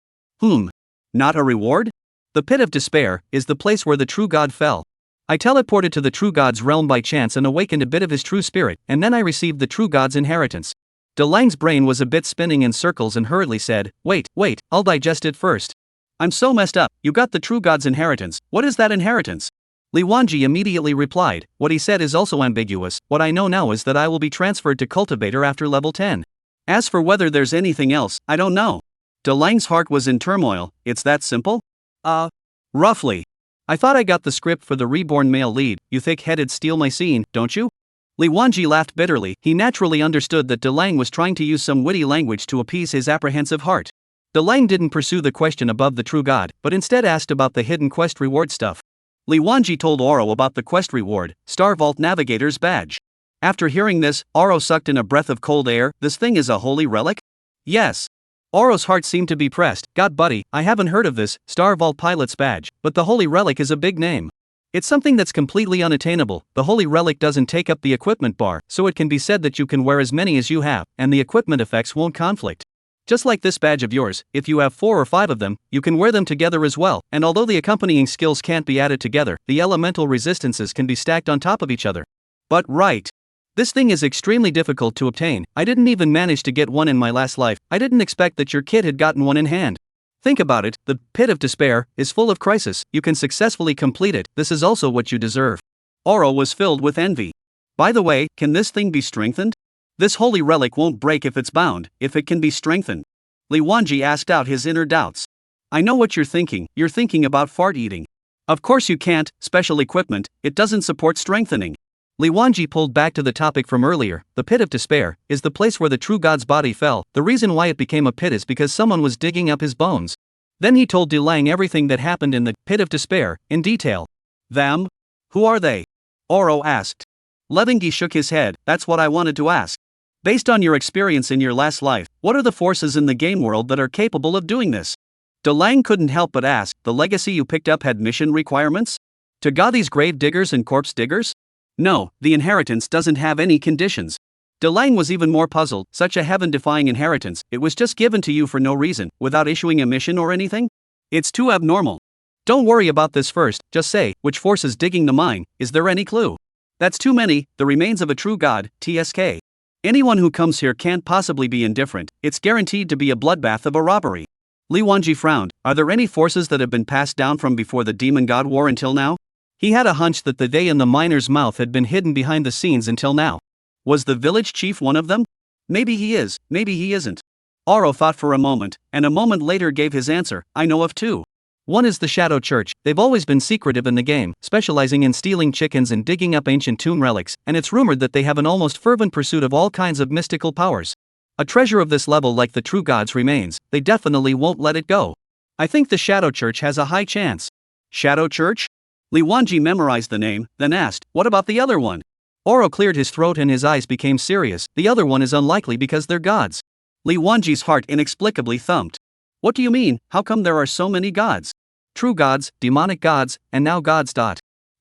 Not a reward? The pit of despair is the place where the true god fell. I teleported to the true god's realm by chance and awakened a bit of his true spirit, and then I received the true god's inheritance. Dalong's brain was a bit spinning in circles and hurriedly said, Wait, I'll digest it first. I'm so messed up. You got the true god's inheritance. What is that inheritance? Li Wanji immediately replied. What he said is also ambiguous. What I know now is that I will be transferred to cultivator after level 10. As for whether there's anything else, I don't know. Dalong's heart was in turmoil. It's that simple? Roughly. I thought I got the script for the reborn male lead. You thick-headed steal my scene, don't you? Li Wanji laughed bitterly. He naturally understood that Dalong was trying to use some witty language to appease his apprehensive heart. Dalong didn't pursue the question above the true god, but instead asked about the hidden quest reward stuff. Li Wanji told Oro about the quest reward, Star Vault Navigator's badge. After hearing this, Oro sucked in a breath of cold air. This thing is a holy relic? Yes. Oro's heart seemed to be pressed. God buddy, I haven't heard of this Star Vault Pilot's badge, but the Holy Relic is a big name. It's something that's completely unattainable. The Holy Relic doesn't take up the equipment bar, so it can be said that you can wear as many as you have, and the equipment effects won't conflict. Just like this badge of yours, if you have 4 or 5 of them, you can wear them together as well, and although the accompanying skills can't be added together, the elemental resistances can be stacked on top of each other. But right. This thing is extremely difficult to obtain. I didn't even manage to get one in my last life. I didn't expect that your kid had gotten one in hand. Think about it, the pit of despair is full of crisis, you can successfully complete it, this is also what you deserve. Oro was filled with envy. By the way, can this thing be strengthened? This holy relic won't break if it's bound, if it can be strengthened. Li Wanji asked out his inner doubts. I know what you're thinking about fart eating. Of course you can't, special equipment, it doesn't support strengthening. Li Wanji pulled back to the topic from earlier, the pit of despair is the place where the true god's body fell, the reason why it became a pit is because someone was digging up his bones. Then he told Dalong everything that happened in the pit of despair, in detail. Them? Who are they? Oro asked. Levingi shook his head, that's what I wanted to ask. Based on your experience in your last life, what are the forces in the game world that are capable of doing this? Dalong couldn't help but ask, the legacy you picked up had mission requirements? To guard these grave diggers and corpse diggers? No, the inheritance doesn't have any conditions. Dalong was even more puzzled, such a heaven-defying inheritance, it was just given to you for no reason, without issuing a mission or anything? It's too abnormal. Don't worry about this first, just say, which force is digging the mine, is there any clue? That's too many, the remains of a true god, TSK. Anyone who comes here can't possibly be indifferent, it's guaranteed to be a bloodbath of a robbery. Li Wanji frowned, are there any forces that have been passed down from before the Demon God War until now? He had a hunch that the they in the miner's mouth had been hidden behind the scenes until now. Was the village chief one of them? Maybe he is, maybe he isn't. Oro thought for a moment, and a moment later gave his answer, I know of two. One is the Shadow Church, they've always been secretive in the game, specializing in stealing chickens and digging up ancient tomb relics, and it's rumored that they have an almost fervent pursuit of all kinds of mystical powers. A treasure of this level like the true god's remains, they definitely won't let it go. I think the Shadow Church has a high chance. Shadow Church? Li Wanji memorized the name, then asked, what about the other one? Oro cleared his throat and his eyes became serious, the other one is unlikely because they're gods. Li Wanji's heart inexplicably thumped. What do you mean, how come there are so many gods? True gods, demonic gods, and now gods.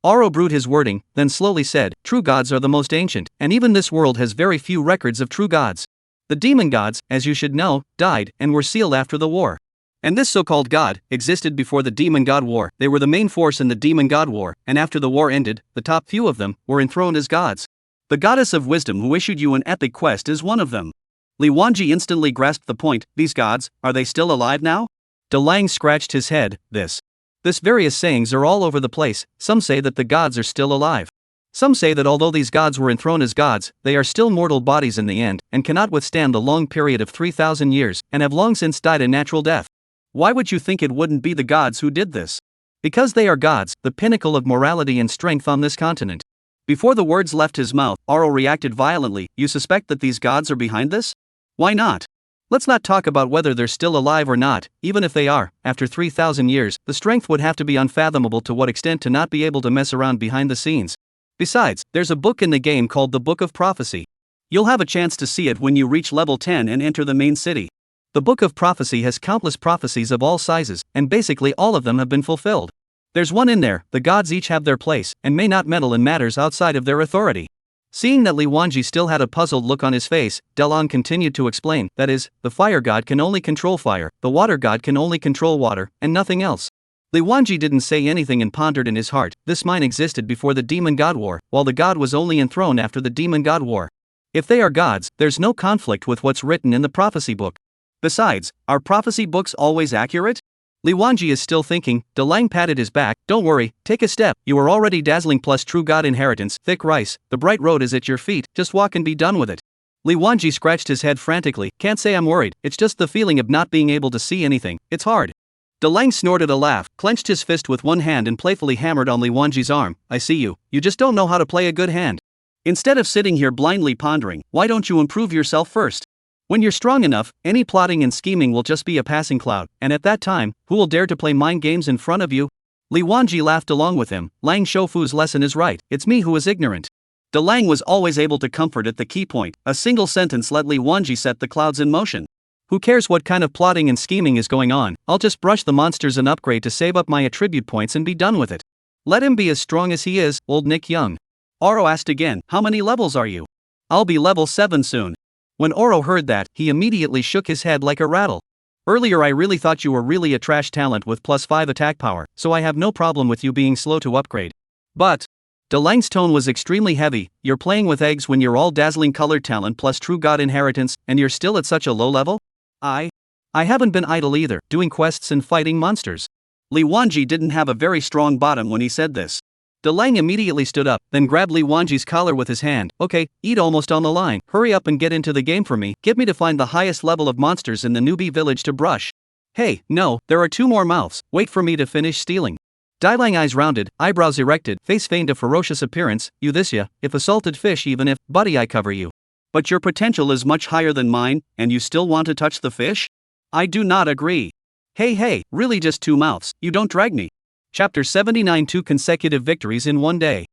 Oro brewed his wording, then slowly said, true gods are the most ancient, and even this world has very few records of true gods. The demon gods, as you should know, died and were sealed after the war. And this so-called god existed before the Demon God War, they were the main force in the Demon God War, and after the war ended, the top few of them were enthroned as gods. The goddess of wisdom who issued you an epic quest is one of them. Li Wanji instantly grasped the point, these gods, are they still alive now? Dalong scratched his head, this various sayings are all over the place, some say that the gods are still alive. Some say that although these gods were enthroned as gods, they are still mortal bodies in the end, and cannot withstand the long period of 3,000 years, and have long since died a natural death. Why would you think it wouldn't be the gods who did this? Because they are gods, the pinnacle of morality and strength on this continent. Before the words left his mouth, Oro reacted violently, you suspect that these gods are behind this? Why not? Let's not talk about whether they're still alive or not, even if they are, after 3,000 years, the strength would have to be unfathomable to what extent to not be able to mess around behind the scenes. Besides, there's a book in the game called the Book of Prophecy. You'll have a chance to see it when you reach level 10 and enter the main city. The Book of Prophecy has countless prophecies of all sizes, and basically all of them have been fulfilled. There's one in there, the gods each have their place, and may not meddle in matters outside of their authority. Seeing that Li Wanji still had a puzzled look on his face, Dalong continued to explain, that is, the fire god can only control fire, the water god can only control water, and nothing else. Li Wanji didn't say anything and pondered in his heart, this mine existed before the Demon God War, while the god was only enthroned after the Demon God War. If they are gods, there's no conflict with what's written in the prophecy book. Besides, are prophecy books always accurate? Li Wanji is still thinking, Dalong patted his back, don't worry, take a step, you are already dazzling plus true god inheritance, thick rice, the bright road is at your feet, just walk and be done with it. Li Wanji scratched his head frantically, can't say I'm worried, it's just the feeling of not being able to see anything, it's hard. Dalong snorted a laugh, clenched his fist with one hand and playfully hammered on Li Wanji's arm, I see you just don't know how to play a good hand. Instead of sitting here blindly pondering, why don't you improve yourself first? When you're strong enough, any plotting and scheming will just be a passing cloud, and at that time, who will dare to play mind games in front of you? Li Wanji laughed along with him, Lang Shoufu's lesson is right, it's me who is ignorant. Dalong was always able to comfort at the key point, a single sentence let Li Wanji set the clouds in motion. Who cares what kind of plotting and scheming is going on, I'll just brush the monsters and upgrade to save up my attribute points and be done with it. Let him be as strong as he is, old Nick Young. Oro asked again, how many levels are you? I'll be level 7 soon. When Oro heard that, he immediately shook his head like a rattle. Earlier I really thought you were really a trash talent with +5 attack power, so I have no problem with you being slow to upgrade. But Dalong's tone was extremely heavy, you're playing with eggs when you're all dazzling colored talent plus true god inheritance, and you're still at such a low level? I haven't been idle either, doing quests and fighting monsters. Li Wanji didn't have a very strong bottom when he said this. Dalong immediately stood up, then grabbed Li Wanji's collar with his hand. Okay, eat almost on the line. Hurry up and get into the game for me. Get me to find the highest level of monsters in the newbie village to brush. Hey, no, there are 2 more mouths. Wait for me to finish stealing. Dalong, eyes rounded, eyebrows erected, face feigned a ferocious appearance. You this ya, if a salted fish, even if, buddy, I cover you. But your potential is much higher than mine, and you still want to touch the fish? I do not agree. Hey, really just 2 mouths, you don't drag me. Chapter 79, 2 consecutive victories in one day.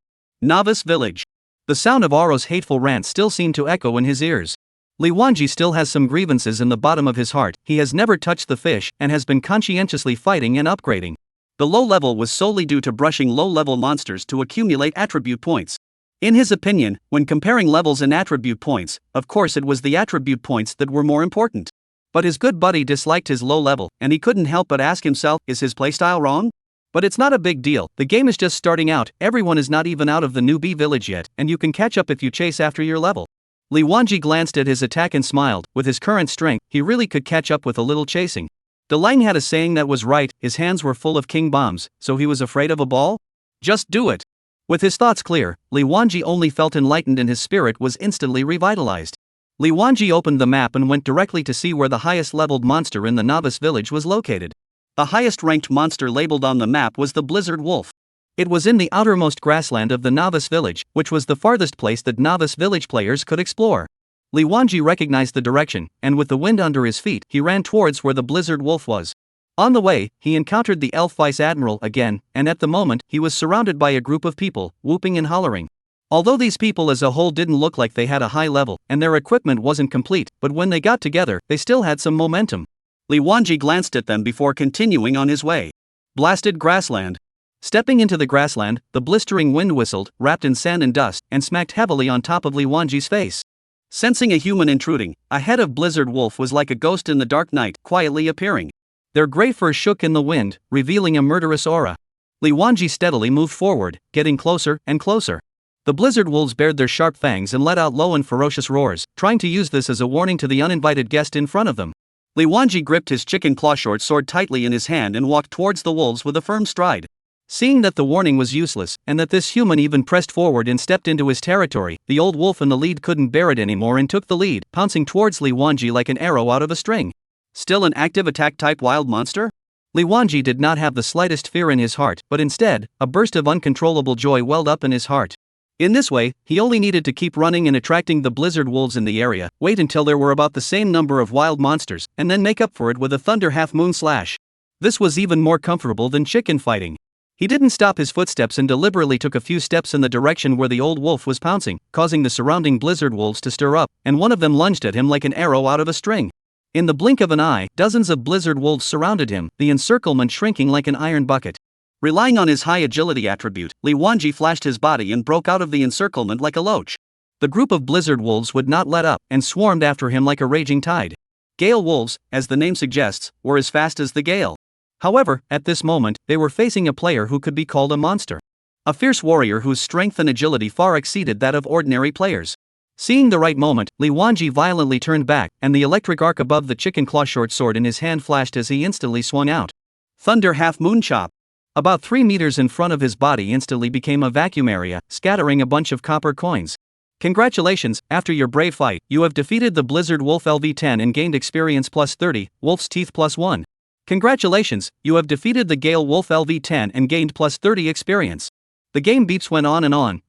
Novice Village. The sound of Oro's hateful rant still seemed to echo in his ears. Li Wanji still has some grievances in the bottom of his heart. He has never touched the fish and has been conscientiously fighting and upgrading. The low level was solely due to brushing low-level monsters to accumulate attribute points. In his opinion, when comparing levels and attribute points, of course it was the attribute points that were more important. But his good buddy disliked his low level, and he couldn't help but ask himself, is his playstyle wrong? But it's not a big deal, the game is just starting out, everyone is not even out of the newbie village yet, and you can catch up if you chase after your level. Li Wanji glanced at his attack and smiled. With his current strength, he really could catch up with a little chasing. Dalong had a saying that was right, his hands were full of king bombs, so he was afraid of a ball? Just do it. With his thoughts clear, Li Wanji only felt enlightened and his spirit was instantly revitalized. Li Wanji opened the map and went directly to see where the highest leveled monster in the novice village was located. The highest ranked monster labeled on the map was the Blizzard Wolf. It was in the outermost grassland of the novice village, which was the farthest place that novice village players could explore. Li Wanji recognized the direction, and with the wind under his feet, he ran towards where the Blizzard Wolf was. On the way, he encountered the elf vice admiral again, and at the moment, he was surrounded by a group of people, whooping and hollering. Although these people as a whole didn't look like they had a high level, and their equipment wasn't complete, but when they got together, they still had some momentum. Li Wanji glanced at them before continuing on his way. Blasted grassland. Stepping into the grassland, the blistering wind whistled, wrapped in sand and dust, and smacked heavily on top of Li Wanji's face. Sensing a human intruding, a head of Blizzard Wolf was like a ghost in the dark night, quietly appearing. Their gray fur shook in the wind, revealing a murderous aura. Li Wanji steadily moved forward, getting closer and closer. The Blizzard Wolves bared their sharp fangs and let out low and ferocious roars, trying to use this as a warning to the uninvited guest in front of them. Li Wanji gripped his chicken claw short sword tightly in his hand and walked towards the wolves with a firm stride. Seeing that the warning was useless, and that this human even pressed forward and stepped into his territory, the old wolf in the lead couldn't bear it anymore and took the lead, pouncing towards Li Wanji like an arrow out of a string. Still an active attack-type wild monster? Li Wanji did not have the slightest fear in his heart, but instead, a burst of uncontrollable joy welled up in his heart. In this way, he only needed to keep running and attracting the blizzard wolves in the area, wait until there were about the same number of wild monsters, and then make up for it with a thunder half-moon slash. This was even more comfortable than chicken fighting. He didn't stop his footsteps and deliberately took a few steps in the direction where the old wolf was pouncing, causing the surrounding blizzard wolves to stir up, and one of them lunged at him like an arrow out of a string. In the blink of an eye, dozens of blizzard wolves surrounded him, the encirclement shrinking like an iron bucket. Relying on his high agility attribute, Li Wanji flashed his body and broke out of the encirclement like a loach. The group of blizzard wolves would not let up, and swarmed after him like a raging tide. Gale wolves, as the name suggests, were as fast as the gale. However, at this moment, they were facing a player who could be called a monster. A fierce warrior whose strength and agility far exceeded that of ordinary players. Seeing the right moment, Li Wanji violently turned back, and the electric arc above the chicken claw short sword in his hand flashed as he instantly swung out. Thunder half-moon chop. About 3 meters in front of his body instantly became a vacuum area, scattering a bunch of copper coins. Congratulations, after your brave fight, you have defeated the Blizzard Wolf LV10 and gained experience plus 30, Wolf's Teeth plus 1. Congratulations, you have defeated the Gale Wolf LV10 and gained plus 30 experience. The game beeps went on,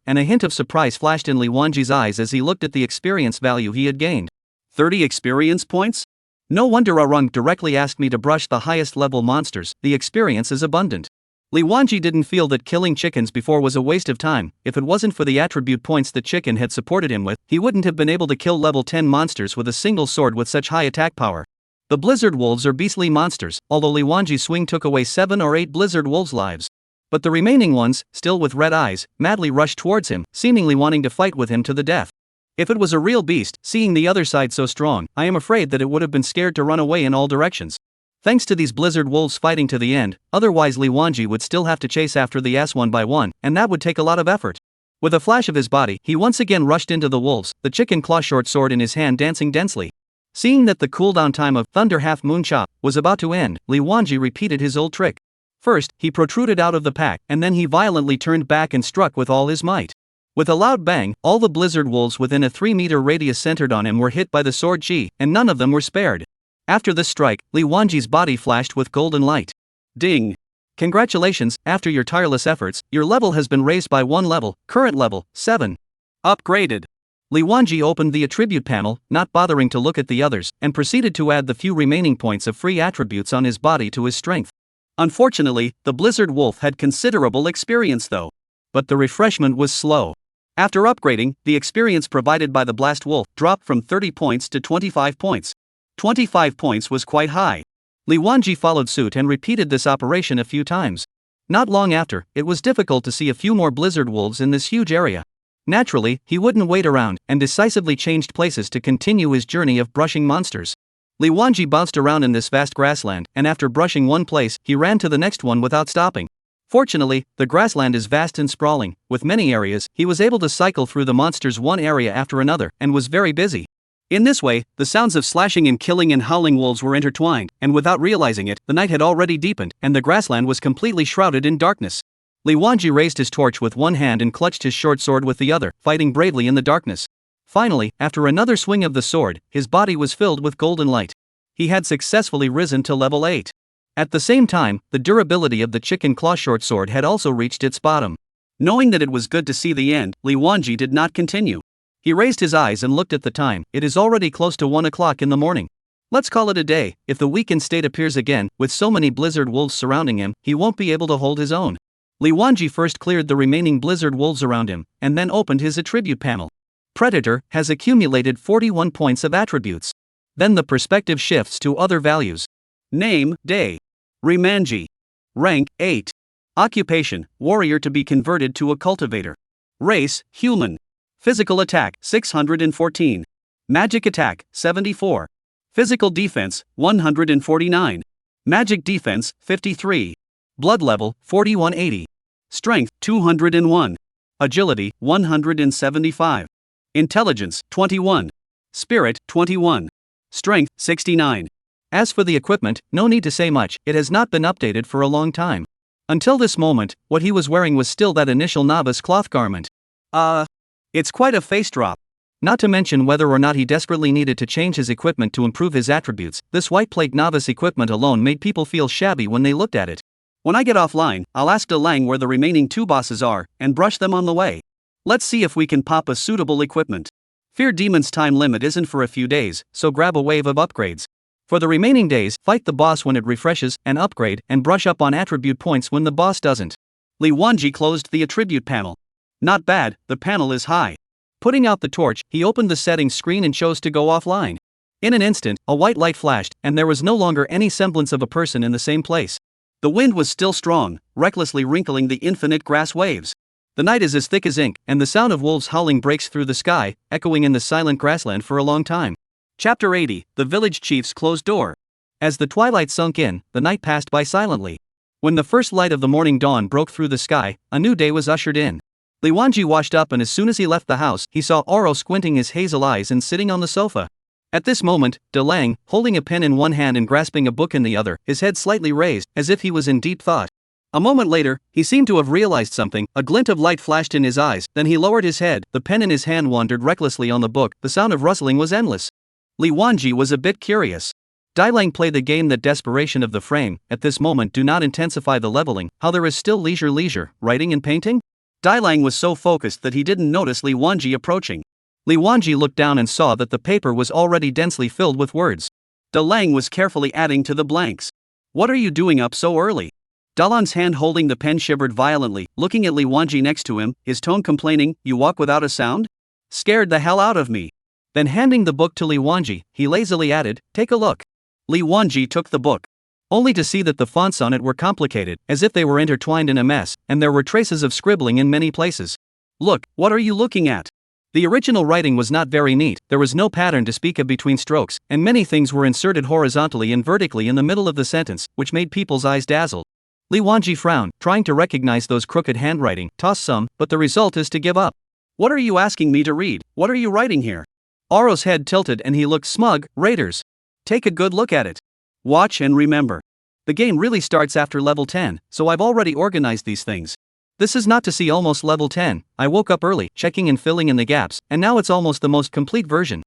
and a hint of surprise flashed in Li Wanji's eyes as he looked at the experience value he had gained. 30 experience points? No wonder Arung directly asked me to brush the highest level monsters, the experience is abundant. Li Wanji didn't feel that killing chickens before was a waste of time. If it wasn't for the attribute points that Chicken had supported him with, he wouldn't have been able to kill level 10 monsters with a single sword with such high attack power. The Blizzard Wolves are beastly monsters, although Li Wanji's swing took away 7 or 8 Blizzard Wolves' lives. But the remaining ones, still with red eyes, madly rushed towards him, seemingly wanting to fight with him to the death. If it was a real beast, seeing the other side so strong, I am afraid that it would have been scared to run away in all directions. Thanks to these Blizzard Wolves fighting to the end, otherwise Li Wanji would still have to chase after the ass one by one, and that would take a lot of effort. With a flash of his body, he once again rushed into the wolves, the chicken claw short sword in his hand dancing densely. Seeing that the cooldown time of Thunder Half Moon Chop was about to end, Li Wanji repeated his old trick. First, he protruded out of the pack, and then he violently turned back and struck with all his might. With a loud bang, all the blizzard wolves within a 3-meter radius centered on him were hit by the sword chi, and none of them were spared. After this strike, Li Wanji's body flashed with golden light. Ding! Congratulations, after your tireless efforts, your level has been raised by 1 level, current level, 7. Upgraded. Li Wanji opened the attribute panel, not bothering to look at the others, and proceeded to add the few remaining points of free attributes on his body to his strength. Unfortunately, the Blizzard Wolf had considerable experience though. But the refreshment was slow. After upgrading, the experience provided by the Blast Wolf dropped from 30 points to 25 points. 25 points was quite high. Li Wanji followed suit and repeated this operation a few times. Not long after, it was difficult to see a few more Blizzard Wolves in this huge area. Naturally, he wouldn't wait around, and decisively changed places to continue his journey of brushing monsters. Li Wanji bounced around in this vast grassland, and after brushing one place, he ran to the next one without stopping. Fortunately, the grassland is vast and sprawling, with many areas. He was able to cycle through the monsters one area after another, and was very busy. In this way, the sounds of slashing and killing and howling wolves were intertwined, and without realizing it, the night had already deepened, and the grassland was completely shrouded in darkness. Li Wanji raised his torch with one hand and clutched his short sword with the other, fighting bravely in the darkness. Finally, after another swing of the sword, his body was filled with golden light. He had successfully risen to level 8. At the same time, the durability of the chicken claw short sword had also reached its bottom. Knowing that it was good to see the end, Li Wanji did not continue. He raised his eyes and looked at the time. It is already close to 1 o'clock in the morning. Let's call it a day. If the weakened state appears again, with so many blizzard wolves surrounding him, he won't be able to hold his own. Li Wanji first cleared the remaining blizzard wolves around him, and then opened his attribute panel. Predator has accumulated 41 points of attributes. Then the perspective shifts to other values. Name, Day. Remanji. Rank, 8. Occupation, warrior to be converted to a cultivator. Race, human. Physical attack, 614. Magic attack, 74. Physical defense, 149. Magic defense, 53. Blood level, 4180. Strength, 201. Agility, 175. Intelligence, 21. Spirit, 21. Strength, 69. As for the equipment, no need to say much, it has not been updated for a long time. Until this moment, what he was wearing was still that initial novice cloth garment. It's quite a face drop. Not to mention whether or not he desperately needed to change his equipment to improve his attributes, this white plate novice equipment alone made people feel shabby when they looked at it. When I get offline, I'll ask Dalong where the remaining 2 bosses are, and brush them on the way. Let's see if we can pop a suitable equipment. Fear Demon's time limit isn't for a few days, so grab a wave of upgrades. For the remaining days, fight the boss when it refreshes, and upgrade, and brush up on attribute points when the boss doesn't. Li Wanji closed the attribute panel. Not bad, the panel is high. Putting out the torch, he opened the settings screen and chose to go offline. In an instant, a white light flashed, and there was no longer any semblance of a person in the same place. The wind was still strong, recklessly wrinkling the infinite grass waves. The night is as thick as ink, and the sound of wolves howling breaks through the sky, echoing in the silent grassland for a long time. Chapter 80, The Village Chief's Closed Door. As the twilight sunk in, the night passed by silently. When the first light of the morning dawn broke through the sky, a new day was ushered in. Li Wanji washed up, and as soon as he left the house, he saw Oro squinting his hazel eyes and sitting on the sofa. At this moment, Dalong, holding a pen in one hand and grasping a book in the other, his head slightly raised, as if he was in deep thought. A moment later, he seemed to have realized something. A glint of light flashed in his eyes, then he lowered his head, the pen in his hand wandered recklessly on the book, the sound of rustling was endless. Li Wanji was a bit curious. Dalong play the game that desperation of the frame, at this moment do not intensify the leveling, how there is still leisure, writing and painting? Dalong was so focused that he didn't notice Li Wanji approaching. Li Wanji looked down and saw that the paper was already densely filled with words. Dalong was carefully adding to the blanks. What are you doing up so early? Dalong's hand holding the pen shivered violently, looking at Li Wanji next to him, his tone complaining, you walk without a sound? Scared the hell out of me. Then handing the book to Li Wanji, he lazily added, take a look. Li Wanji took the book. Only to see that the fonts on it were complicated, as if they were intertwined in a mess, and there were traces of scribbling in many places. Look, what are you looking at? The original writing was not very neat, there was no pattern to speak of between strokes, and many things were inserted horizontally and vertically in the middle of the sentence, which made people's eyes dazzled. Li Wanji frowned, trying to recognize those crooked handwriting, tossed some, but the result is to give up. What are you asking me to read? What are you writing here? Oro's head tilted and he looked smug. Raiders. Take a good look at it. Watch and remember. The game really starts after level 10, so I've already organized these things. This is not to see almost level 10, I woke up early, checking and filling in the gaps, and now it's almost the most complete version.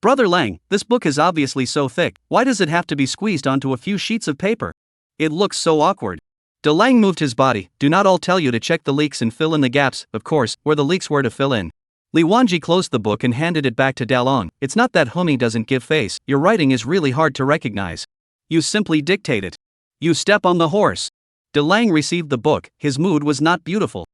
Brother Lang, this book is obviously so thick, why does it have to be squeezed onto a few sheets of paper? It looks so awkward. Dalong moved his body. Do not all tell you to check the leaks and fill in the gaps, of course, where the leaks were to fill in. Li Wanji closed the book and handed it back to Dalong. It's not that Humi doesn't give face, your writing is really hard to recognize. You simply dictate it. You step on the horse. Dalong received the book, his mood was not beautiful.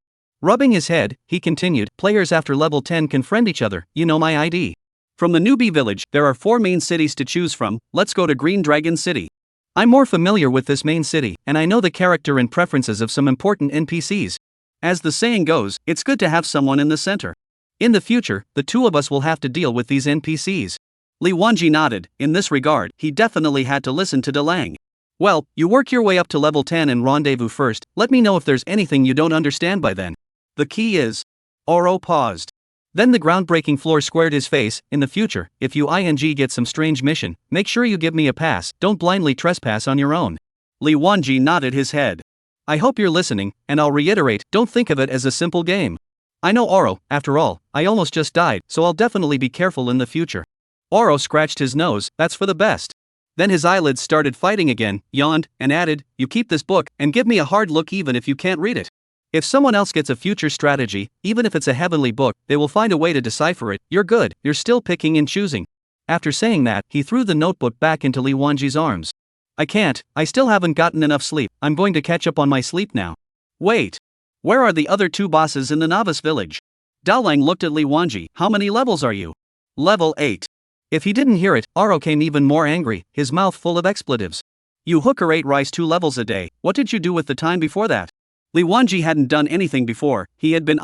Rubbing his head, he continued, players after level 10 can friend each other, you know my ID. From the newbie village, there are 4 main cities to choose from, let's go to Green Dragon City. I'm more familiar with this main city, and I know the character and preferences of some important NPCs. As the saying goes, it's good to have someone in the center. In the future, the two of us will have to deal with these NPCs. Li Wanji nodded. In this regard, he definitely had to listen to Dalong. Well, you work your way up to level 10 and rendezvous first, let me know if there's anything you don't understand by then. The key is... Oro paused. Then the groundbreaking floor squared his face. In the future, if you get some strange mission, make sure you give me a pass, don't blindly trespass on your own. Li Wanji nodded his head. I hope you're listening, and I'll reiterate, don't think of it as a simple game. I know Oro, after all, I almost just died, so I'll definitely be careful in the future. Oro scratched his nose, that's for the best. Then his eyelids started fighting again, yawned, and added, you keep this book, and give me a hard look even if you can't read it. If someone else gets a future strategy, even if it's a heavenly book, they will find a way to decipher it, you're good, you're still picking and choosing. After saying that, he threw the notebook back into Li Wanji's arms. I can't, I still haven't gotten enough sleep, I'm going to catch up on my sleep now. Wait. Where are the other 2 bosses in the novice village? Dalong looked at Li Wanji, how many levels are you? Level 8. If he didn't hear it, Oro came even more angry, his mouth full of expletives. You hooker ate rice 2 levels a day, what did you do with the time before that? Li Wanji hadn't done anything before, he had been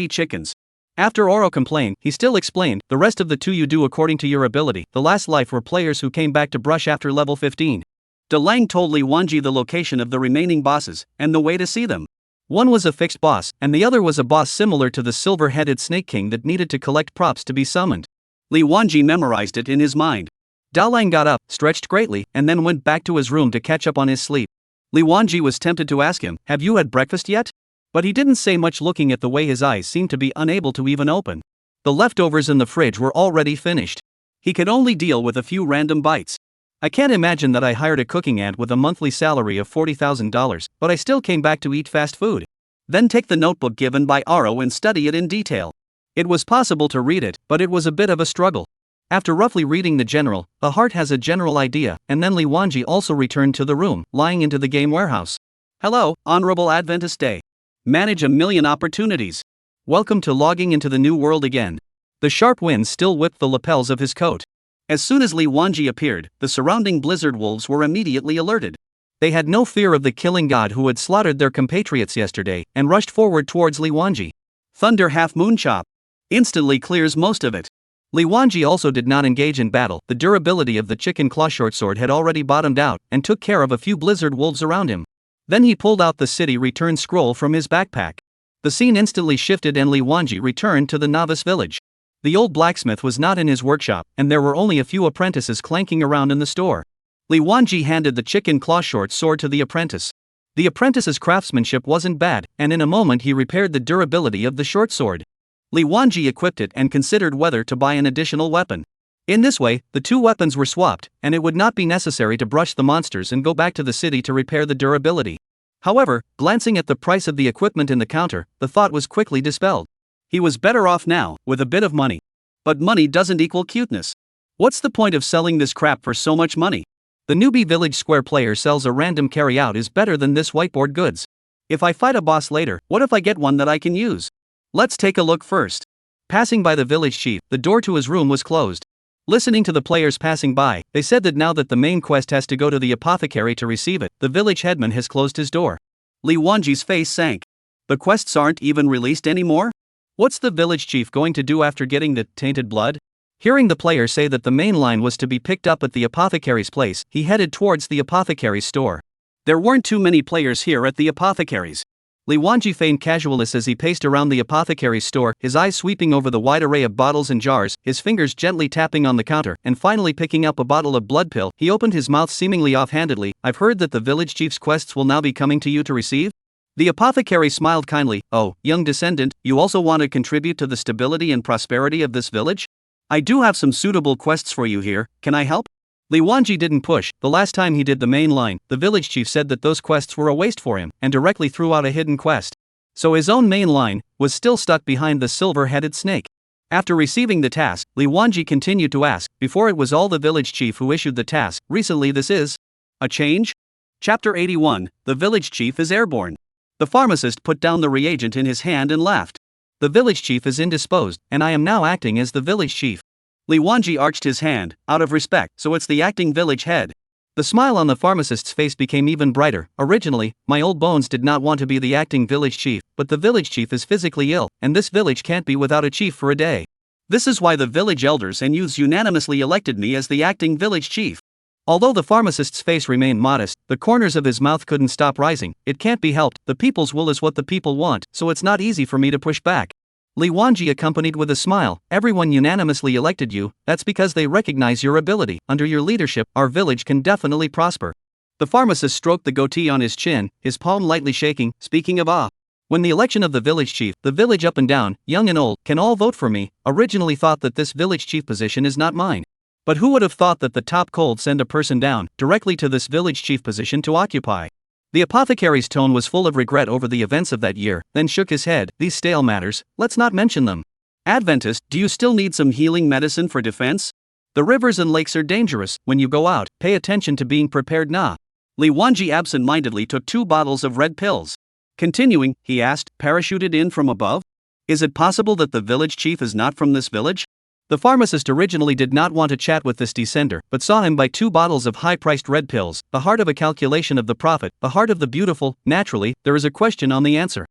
chickens. After Oro complained, he still explained, the rest of the 2 you do according to your ability. The last life were players who came back to brush after level 15. Dalong told Li Wanji the location of the remaining bosses, and the way to see them. One was a fixed boss, and the other was a boss similar to the silver-headed Snake King that needed to collect props to be summoned. Li Wanji memorized it in his mind. Dalong got up, stretched greatly, and then went back to his room to catch up on his sleep. Li Wanji was tempted to ask him, have you had breakfast yet? But he didn't say much looking at the way his eyes seemed to be unable to even open. The leftovers in the fridge were already finished. He could only deal with a few random bites. I can't imagine that I hired a cooking ant with a monthly salary of $40,000, but I still came back to eat fast food. Then take the notebook given by Oro and study it in detail. It was possible to read it, but it was a bit of a struggle. After roughly reading the general, the heart has a general idea, and then Li Wanji also returned to the room, lying into the game warehouse. Hello, Honorable Adventist Day. Manage a million opportunities. Welcome to logging into the new world again. The sharp wind still whipped the lapels of his coat. As soon as Li Wanji appeared, the surrounding blizzard wolves were immediately alerted. They had no fear of the killing god who had slaughtered their compatriots yesterday, and rushed forward towards Li Wanji. Thunder Half Moon Chop. Instantly clears most of it. Li Wanji also did not engage in battle. The durability of the chicken claw shortsword had already bottomed out, and took care of a few blizzard wolves around him. Then he pulled out the city return scroll from his backpack. The scene instantly shifted and Li Wanji returned to the novice village. The old blacksmith was not in his workshop, and there were only a few apprentices clanking around in the store. Li Wanji handed the chicken claw short sword to the apprentice. The apprentice's craftsmanship wasn't bad, and in a moment he repaired the durability of the short sword. Li Wanji equipped it and considered whether to buy an additional weapon. In this way, the 2 weapons were swapped, and it would not be necessary to brush the monsters and go back to the city to repair the durability. However, glancing at the price of the equipment in the counter, the thought was quickly dispelled. He was better off now, with a bit of money. But money doesn't equal cuteness. What's the point of selling this crap for so much money? The newbie village square player sells a random carryout is better than this whiteboard goods. If I fight a boss later, what if I get one that I can use? Let's take a look first. Passing by the village chief, the door to his room was closed. Listening to the players passing by, they said that now that the main quest has to go to the apothecary to receive it, the village headman has closed his door. Li Wanji's face sank. The quests aren't even released anymore? What's the village chief going to do after getting the tainted blood? Hearing the player say that the main line was to be picked up at the apothecary's place, he headed towards the apothecary's store. There weren't too many players here at the apothecary's. Li Wanji feigned casualness as he paced around the apothecary's store, his eyes sweeping over the wide array of bottles and jars, his fingers gently tapping on the counter, and finally picking up a bottle of blood pill. He opened his mouth seemingly offhandedly. "I've heard that the village chief's quests will now be coming to you to receive?" The apothecary smiled kindly. "Oh, young descendant, you also want to contribute to the stability and prosperity of this village? I do have some suitable quests for you here, can I help?" Li Wanji didn't push. The last time he did the main line, the village chief said that those quests were a waste for him, and directly threw out a hidden quest. So his own main line was still stuck behind the silver-headed snake. After receiving the task, Li Wanji continued to ask. Before it was all the village chief who issued the task. Recently this is a change? Chapter 81, The Village Chief is Airborne. The pharmacist put down the reagent in his hand and laughed. "The village chief is indisposed, and I am now acting as the village chief." Li Wanji arched his hand, out of respect. "So it's the acting village head." The smile on the pharmacist's face became even brighter. "Originally, my old bones did not want to be the acting village chief, but the village chief is physically ill, and this village can't be without a chief for a day. This is why the village elders and youths unanimously elected me as the acting village chief." Although the pharmacist's face remained modest, the corners of his mouth couldn't stop rising. "It can't be helped, the people's will is what the people want, so it's not easy for me to push back." Li Wanji accompanied with a smile. "Everyone unanimously elected you, that's because they recognize your ability. Under your leadership, our village can definitely prosper." The pharmacist stroked the goatee on his chin, his palm lightly shaking. "Speaking of when the election of the village chief, the village up and down, young and old, can all vote for me. Originally thought that this village chief position is not mine. But who would have thought that the top cold send a person down, directly to this village chief position to occupy?" The apothecary's tone was full of regret over the events of that year, then shook his head. "These stale matters, let's not mention them. Adventist, do you still need some healing medicine for defense? The rivers and lakes are dangerous. When you go out, pay attention to being prepared now." Li Wanji absent-mindedly took 2 bottles of red pills. Continuing, he asked, "Parachuted in from above? Is it possible that the village chief is not from this village?" The pharmacist originally did not want to chat with this descender, but saw him buy 2 bottles of high-priced red pills, the heart of a calculation of the profit, the heart of the beautiful. Naturally, there is a question on the answer.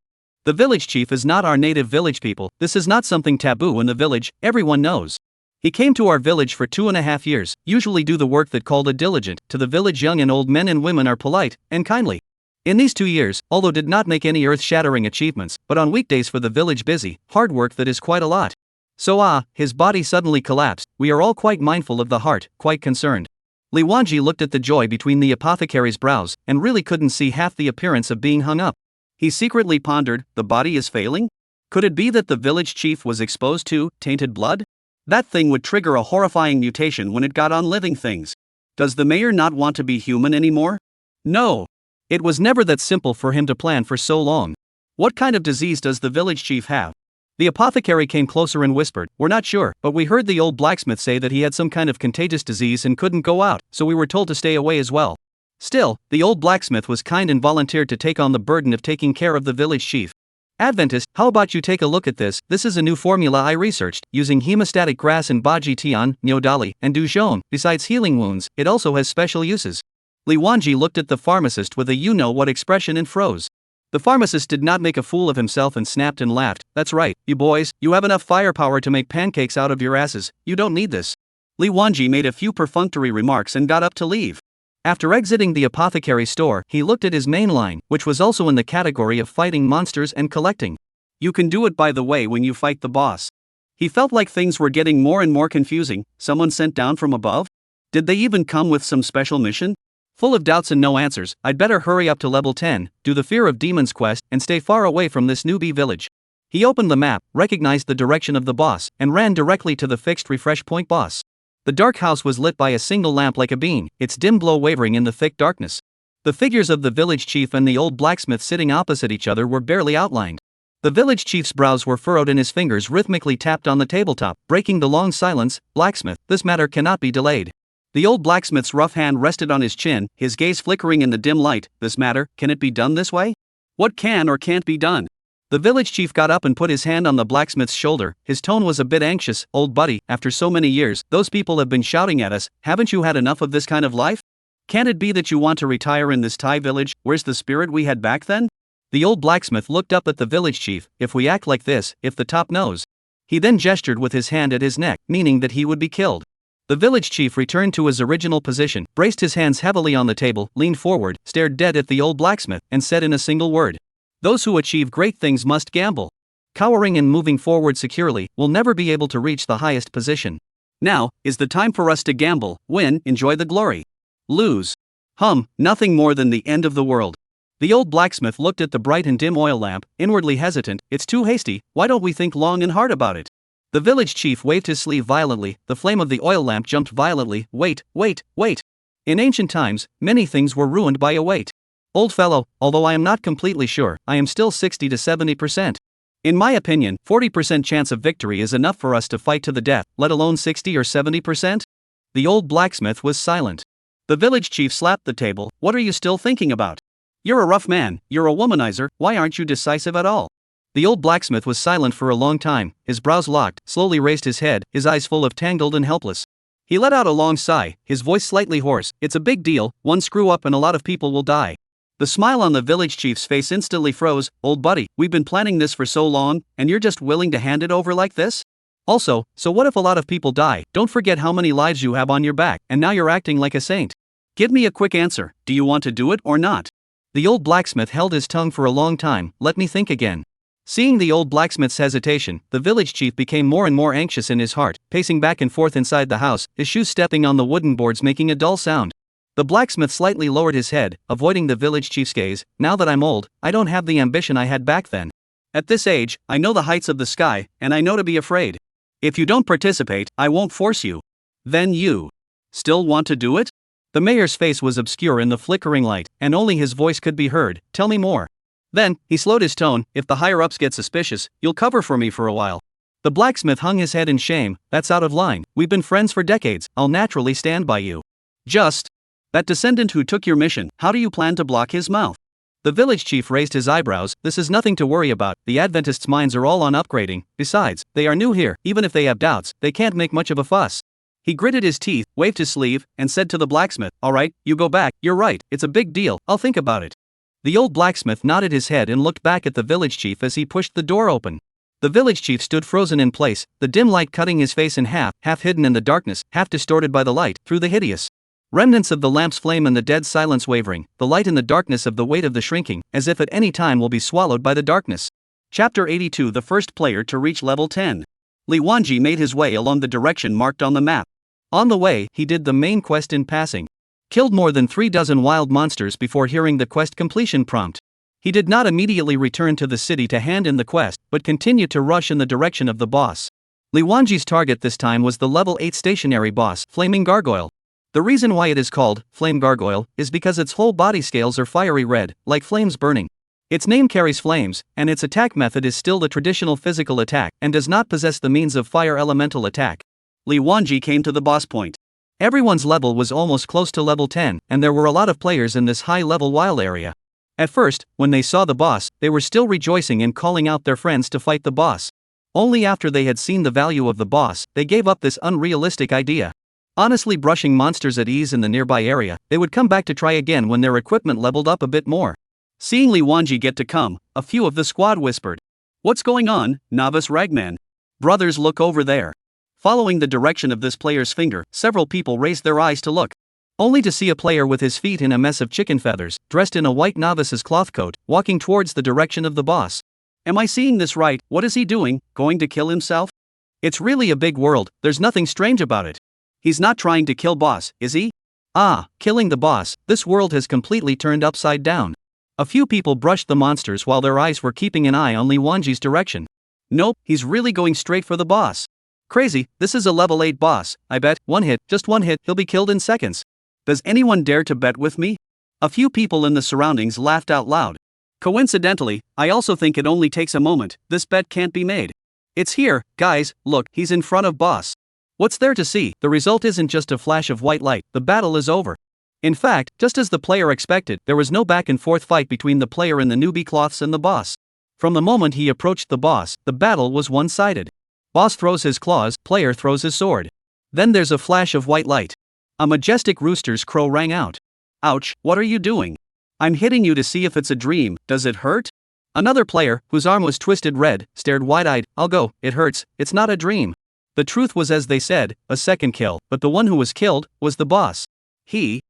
The village chief is not our native village people. This is not something taboo in the village, everyone knows. He came to our village for 2.5 years, usually do the work that called a diligent. To the village young and old men and women are polite, and kindly. In these 2 years, although did not make any earth-shattering achievements, but on weekdays for the village busy, hard work that is quite a lot. So his body suddenly collapsed. We are all quite mindful of the heart, quite concerned." Li Wanji looked at the joy between the apothecary's brows, and really couldn't see half the appearance of being hung up. He secretly pondered, the body is failing? Could it be that the village chief was exposed to tainted blood? That thing would trigger a horrifying mutation when it got on living things. Does the mayor not want to be human anymore? No. It was never that simple for him to plan for so long. What kind of disease does the village chief have? The apothecary came closer and whispered, "We're not sure, but we heard the old blacksmith say that he had some kind of contagious disease and couldn't go out, so we were told to stay away as well." Still, the old blacksmith was kind and volunteered to take on the burden of taking care of the village chief. "Adventist, how about you take a look at this? This is a new formula I researched, using hemostatic grass and baji tian, nyodali, and dujon. Besides healing wounds, it also has special uses." Li Wanji looked at the pharmacist with a you-know-what expression and froze. The pharmacist did not make a fool of himself and snapped and laughed. "That's right, you boys, you have enough firepower to make pancakes out of your asses, you don't need this." Li Wanji made a few perfunctory remarks and got up to leave. After exiting the apothecary's store, he looked at his main line, which was also in the category of fighting monsters and collecting. "You can do it by the way when you fight the boss." He felt like things were getting more and more confusing. Someone sent down from above? Did they even come with some special mission? Full of doubts and no answers, I'd better hurry up to level 10, do the Fear of Demons quest, and stay far away from this newbie village. He opened the map, recognized the direction of the boss, and ran directly to the fixed refresh point boss. The dark house was lit by a single lamp like a beam, its dim glow wavering in the thick darkness. The figures of the village chief and the old blacksmith sitting opposite each other were barely outlined. The village chief's brows were furrowed and his fingers rhythmically tapped on the tabletop, breaking the long silence. "Blacksmith, this matter cannot be delayed." The old blacksmith's rough hand rested on his chin, his gaze flickering in the dim light. "This matter, can it be done this way? What can or can't be done?" The village chief got up and put his hand on the blacksmith's shoulder. His tone was a bit anxious. "Old buddy, after so many years, those people have been shouting at us. Haven't you had enough of this kind of life? Can't it be that you want to retire in this Thai village? Where's the spirit we had back then?" The old blacksmith looked up at the village chief. "If we act like this, if the top knows." He then gestured with his hand at his neck, meaning that he would be killed. The village chief returned to his original position, braced his hands heavily on the table, leaned forward, stared dead at the old blacksmith, and said in a single word, Those who achieve great things must gamble. Cowering and moving forward securely will never be able to reach the highest position. Now is the time for us to gamble, win, enjoy the glory. Lose. Nothing more than the end of the world. The old blacksmith looked at the bright and dim oil lamp, inwardly hesitant. It's too hasty, why don't we think long and hard about it? The village chief waved his sleeve violently, the flame of the oil lamp jumped violently. Wait. In ancient times, many things were ruined by a wait. Old fellow, although I am not completely sure, I am still 60 to 70%. In my opinion, 40% chance of victory is enough for us to fight to the death, let alone 60 or 70%? The old blacksmith was silent. The village chief slapped the table. What are you still thinking about? You're a rough man, you're a womanizer, why aren't you decisive at all? The old blacksmith was silent for a long time, his brows locked, slowly raised his head, his eyes full of tangled and helpless. He let out a long sigh, his voice slightly hoarse. It's a big deal, one screw up and a lot of people will die. The smile on the village chief's face instantly froze. Old buddy, we've been planning this for so long, and you're just willing to hand it over like this? Also, so what if a lot of people die? Don't forget how many lives you have on your back, and now you're acting like a saint. Give me a quick answer, do you want to do it or not? The old blacksmith held his tongue for a long time. Let me think again. Seeing the old blacksmith's hesitation, the village chief became more and more anxious in his heart, pacing back and forth inside the house, his shoes stepping on the wooden boards making a dull sound. The blacksmith slightly lowered his head, avoiding the village chief's gaze. Now that I'm old, I don't have the ambition I had back then. At this age, I know the heights of the sky, and I know to be afraid. If you don't participate, I won't force you. Then you still want to do it? The mayor's face was obscure in the flickering light, and only his voice could be heard. Tell me more. Then, he slowed his tone. If the higher-ups get suspicious, you'll cover for me for a while. The blacksmith hung his head in shame. That's out of line. We've been friends for decades. I'll naturally stand by you. Just that descendant who took your mission, how do you plan to block his mouth? The village chief raised his eyebrows. This is nothing to worry about. The Adventists' minds are all on upgrading. Besides, they are new here. Even if they have doubts, they can't make much of a fuss. He gritted his teeth, waved his sleeve, and said to the blacksmith, all right, you go back. You're right, it's a big deal. I'll think about it. The old blacksmith nodded his head and looked back at the village chief as he pushed the door open. The village chief stood frozen in place, the dim light cutting his face in half hidden in the darkness, half distorted by the light, through the hideous remnants of the lamp's flame and the dead silence wavering, the light in the darkness of the weight of the shrinking, as if at any time will be swallowed by the darkness. Chapter 82. The first player to reach level 10. Li Wanji made his way along the direction marked on the map. On the way, he did the main quest in passing. Killed more than 3 dozen wild monsters before hearing the quest completion prompt. He did not immediately return to the city to hand in the quest, but continued to rush in the direction of the boss. Li Wanji's target this time was the level 8 stationary boss, Flaming Gargoyle. The reason why it is called Flame Gargoyle is because its whole body scales are fiery red, like flames burning. Its name carries flames, and its attack method is still the traditional physical attack and does not possess the means of fire elemental attack. Li Wanji came to the boss point. Everyone's level was almost close to level 10, and there were a lot of players in this high-level wild area. At first, when they saw the boss, they were still rejoicing and calling out their friends to fight the boss. Only after they had seen the value of the boss, they gave up this unrealistic idea. Honestly, brushing monsters at ease in the nearby area, they would come back to try again when their equipment leveled up a bit more. Seeing Li Wanji get to come, a few of the squad whispered, "What's going on, novice ragman? Brothers, look over there." Following the direction of this player's finger, several people raised their eyes to look. Only to see a player with his feet in a mess of chicken feathers, dressed in a white novice's cloth coat, walking towards the direction of the boss. Am I seeing this right? What is he doing? Going to kill himself? It's really a big world, there's nothing strange about it. He's not trying to kill boss, is he? Ah, killing the boss, this world has completely turned upside down. A few people brushed the monsters while their eyes were keeping an eye on Li Wanji's direction. Nope, he's really going straight for the boss. Crazy, this is a level 8 boss, I bet, one hit, just one hit, he'll be killed in seconds. Does anyone dare to bet with me? A few people in the surroundings laughed out loud. Coincidentally, I also think it only takes a moment, this bet can't be made. It's here, guys, look, he's in front of boss. What's there to see? The result isn't just a flash of white light, the battle is over. In fact, just as the player expected, there was no back and forth fight between the player in the newbie cloths and the boss. From the moment he approached the boss, the battle was one-sided. Boss throws his claws, player throws his sword. Then there's a flash of white light. A majestic rooster's crow rang out. Ouch, what are you doing? I'm hitting you to see if it's a dream, does it hurt? Another player, whose arm was twisted red, stared wide-eyed. I'll go, it hurts, it's not a dream. The truth was as they said, a second kill, but the one who was killed was the boss. He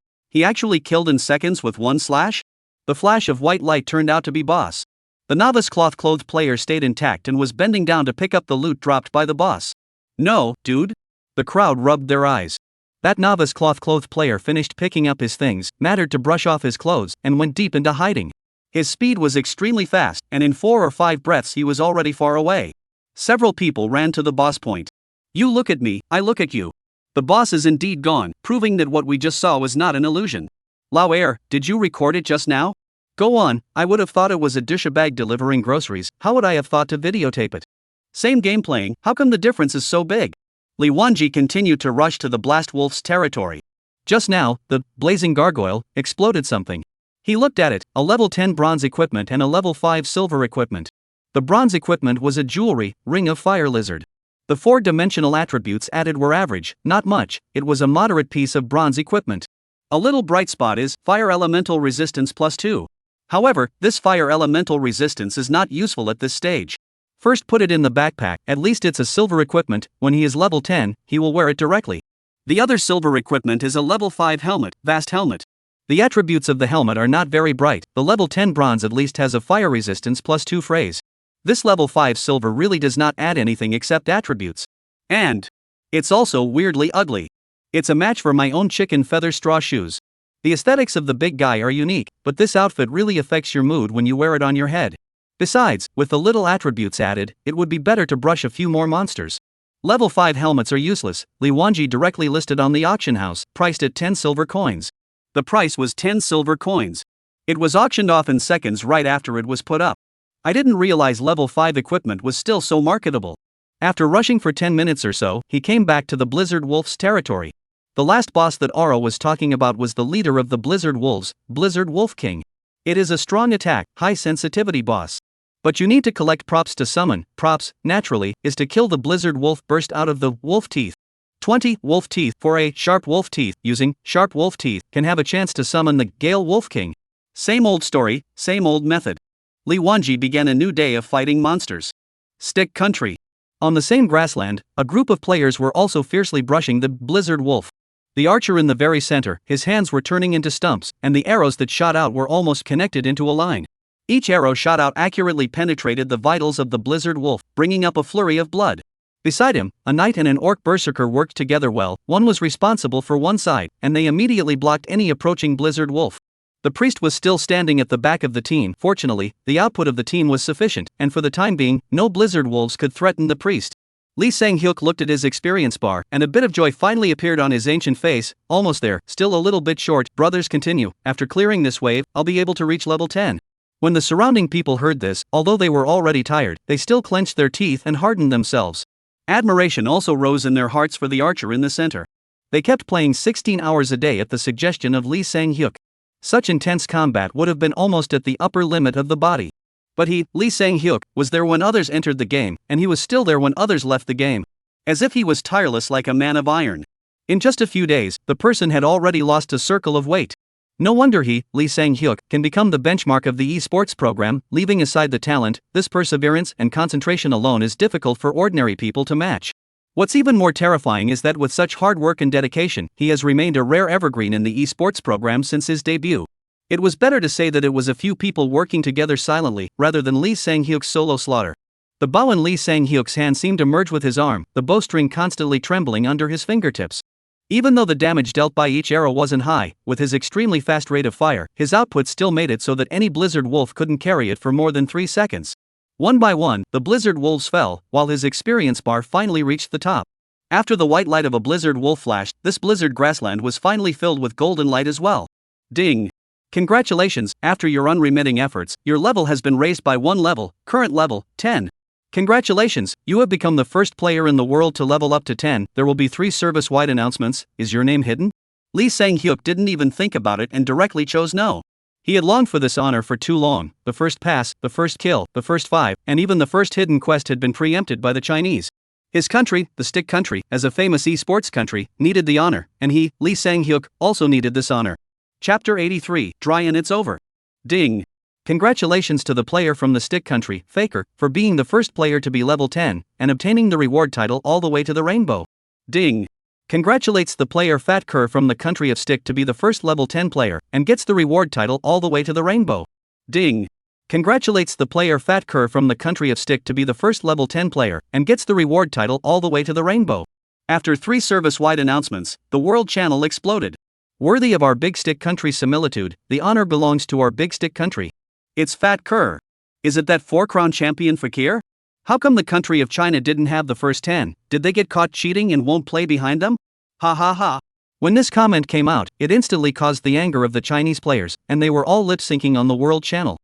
actually killed in seconds with one slash? The flash of white light turned out to be boss. The novice cloth-clothed player stayed intact and was bending down to pick up the loot dropped by the boss. No, dude. The crowd rubbed their eyes. That novice cloth-clothed player finished picking up his things, mattered to brush off his clothes, and went deep into hiding. His speed was extremely fast, and in 4 or 5 breaths he was already far away. Several people ran to the boss point. You look at me, I look at you. The boss is indeed gone, proving that what we just saw was not an illusion. Lao Air, did you record it just now? Go on, I would have thought it was a douchebag delivering groceries, how would I have thought to videotape it? Same game playing, how come the difference is so big? Li Wanji continued to rush to the Blast Wolf's territory. Just now, the blazing gargoyle exploded something. He looked at it, a level 10 bronze equipment and a level 5 silver equipment. The bronze equipment was a jewelry, ring of fire lizard. The 4-dimensional attributes added were average, not much, it was a moderate piece of bronze equipment. A little bright spot is fire elemental resistance +2. However, this fire elemental resistance is not useful at this stage. First put it in the backpack, at least it's a silver equipment, when he is level 10, he will wear it directly. The other silver equipment is a level 5 helmet, vast helmet. The attributes of the helmet are not very bright, the level 10 bronze at least has a fire resistance +2 phrase. This level 5 silver really does not add anything except attributes. And it's also weirdly ugly. It's a match for my own chicken feather straw shoes. The aesthetics of the big guy are unique, but this outfit really affects your mood when you wear it on your head. Besides, with the little attributes added, it would be better to brush a few more monsters. Level 5 helmets are useless, Li Wanji directly listed on the auction house, priced at 10 silver coins. The price was 10 silver coins. It was auctioned off in seconds right after it was put up. I didn't realize level 5 equipment was still so marketable. After rushing for 10 minutes or so, he came back to the Blizzard Wolf's territory. The last boss that Aro was talking about was the leader of the Blizzard Wolves, Blizzard Wolf King. It is a strong attack, high sensitivity boss. But you need to collect props to summon. Props, naturally, is to kill the Blizzard Wolf burst out of the wolf teeth. 20 wolf teeth for a sharp wolf teeth. Using sharp wolf teeth can have a chance to summon the Gale Wolf King. Same old story, same old method. Li Wanji began a new day of fighting monsters. Stick Country. On the same grassland, a group of players were also fiercely brushing the Blizzard Wolf. The archer in the very center, his hands were turning into stumps, and the arrows that shot out were almost connected into a line. Each arrow shot out accurately penetrated the vitals of the Blizzard Wolf, bringing up a flurry of blood. Beside him, a knight and an orc berserker worked together well, one was responsible for one side, and they immediately blocked any approaching Blizzard Wolf. The priest was still standing at the back of the team. Fortunately, the output of the team was sufficient, and for the time being, no Blizzard Wolves could threaten the priest. Lee Sang-hyuk looked at his experience bar, and a bit of joy finally appeared on his ancient face. Almost there, still a little bit short. Brothers, continue. After clearing this wave, I'll be able to reach level 10. When the surrounding people heard this, although they were already tired, they still clenched their teeth and hardened themselves. Admiration also rose in their hearts for the archer in the center. They kept playing 16 hours a day at the suggestion of Lee Sang-hyuk. Such intense combat would have been almost at the upper limit of the body. But he, Lee Sang-hyuk, was there when others entered the game, and he was still there when others left the game. As if he was tireless like a man of iron. In just a few days, the person had already lost a circle of weight. No wonder he, Lee Sang-hyuk, can become the benchmark of the esports program. Leaving aside the talent, this perseverance and concentration alone is difficult for ordinary people to match. What's even more terrifying is that with such hard work and dedication, he has remained a rare evergreen in the esports program since his debut. It was better to say that it was a few people working together silently, rather than Lee Sang-hyuk's solo slaughter. The bow in Lee Sang-hyuk's hand seemed to merge with his arm, the bowstring constantly trembling under his fingertips. Even though the damage dealt by each arrow wasn't high, with his extremely fast rate of fire, his output still made it so that any Blizzard Wolf couldn't carry it for more than 3 seconds. One by one, the Blizzard Wolves fell, while his experience bar finally reached the top. After the white light of a Blizzard Wolf flashed, this Blizzard grassland was finally filled with golden light as well. Ding! Congratulations, after your unremitting efforts, your level has been raised by 1 level, current level, 10. Congratulations, you have become the first player in the world to level up to 10. There will be 3 service-wide announcements. Is your name hidden? Lee Sang-hyuk didn't even think about it and directly chose no. He had longed for this honor for too long. The first pass, the first kill, the first 5, and even the first hidden quest had been preempted by the Chinese. His country, the Stick Country, as a famous esports country, needed the honor, and he, Lee Sang-hyuk, also needed this honor. Chapter 83, Dry and It's Over. Ding! Congratulations to the player from the Stick Country, Faker, for being the first player to be level 10, and obtaining the reward title all the way to the rainbow. Ding! Congratulates the player Fat Kerr from the country of Stick to be the first level 10 player, and gets the reward title all the way to the rainbow. Ding! congratulates the player Fat Kerr from the country of Stick to be the first level 10 player, and gets the reward title all the way to the rainbow. After 3 service-wide announcements, the World Channel exploded. Worthy of our Big Stick country similitude, the honor belongs to our Big Stick country. It's Fat Kerr. Is it that 4-crown champion Fakir? How come the country of China didn't have the first 10? Did they get caught cheating and won't play behind them? Ha ha ha. When this comment came out, it instantly caused the anger of the Chinese players, and they were all lip-syncing on the World Channel.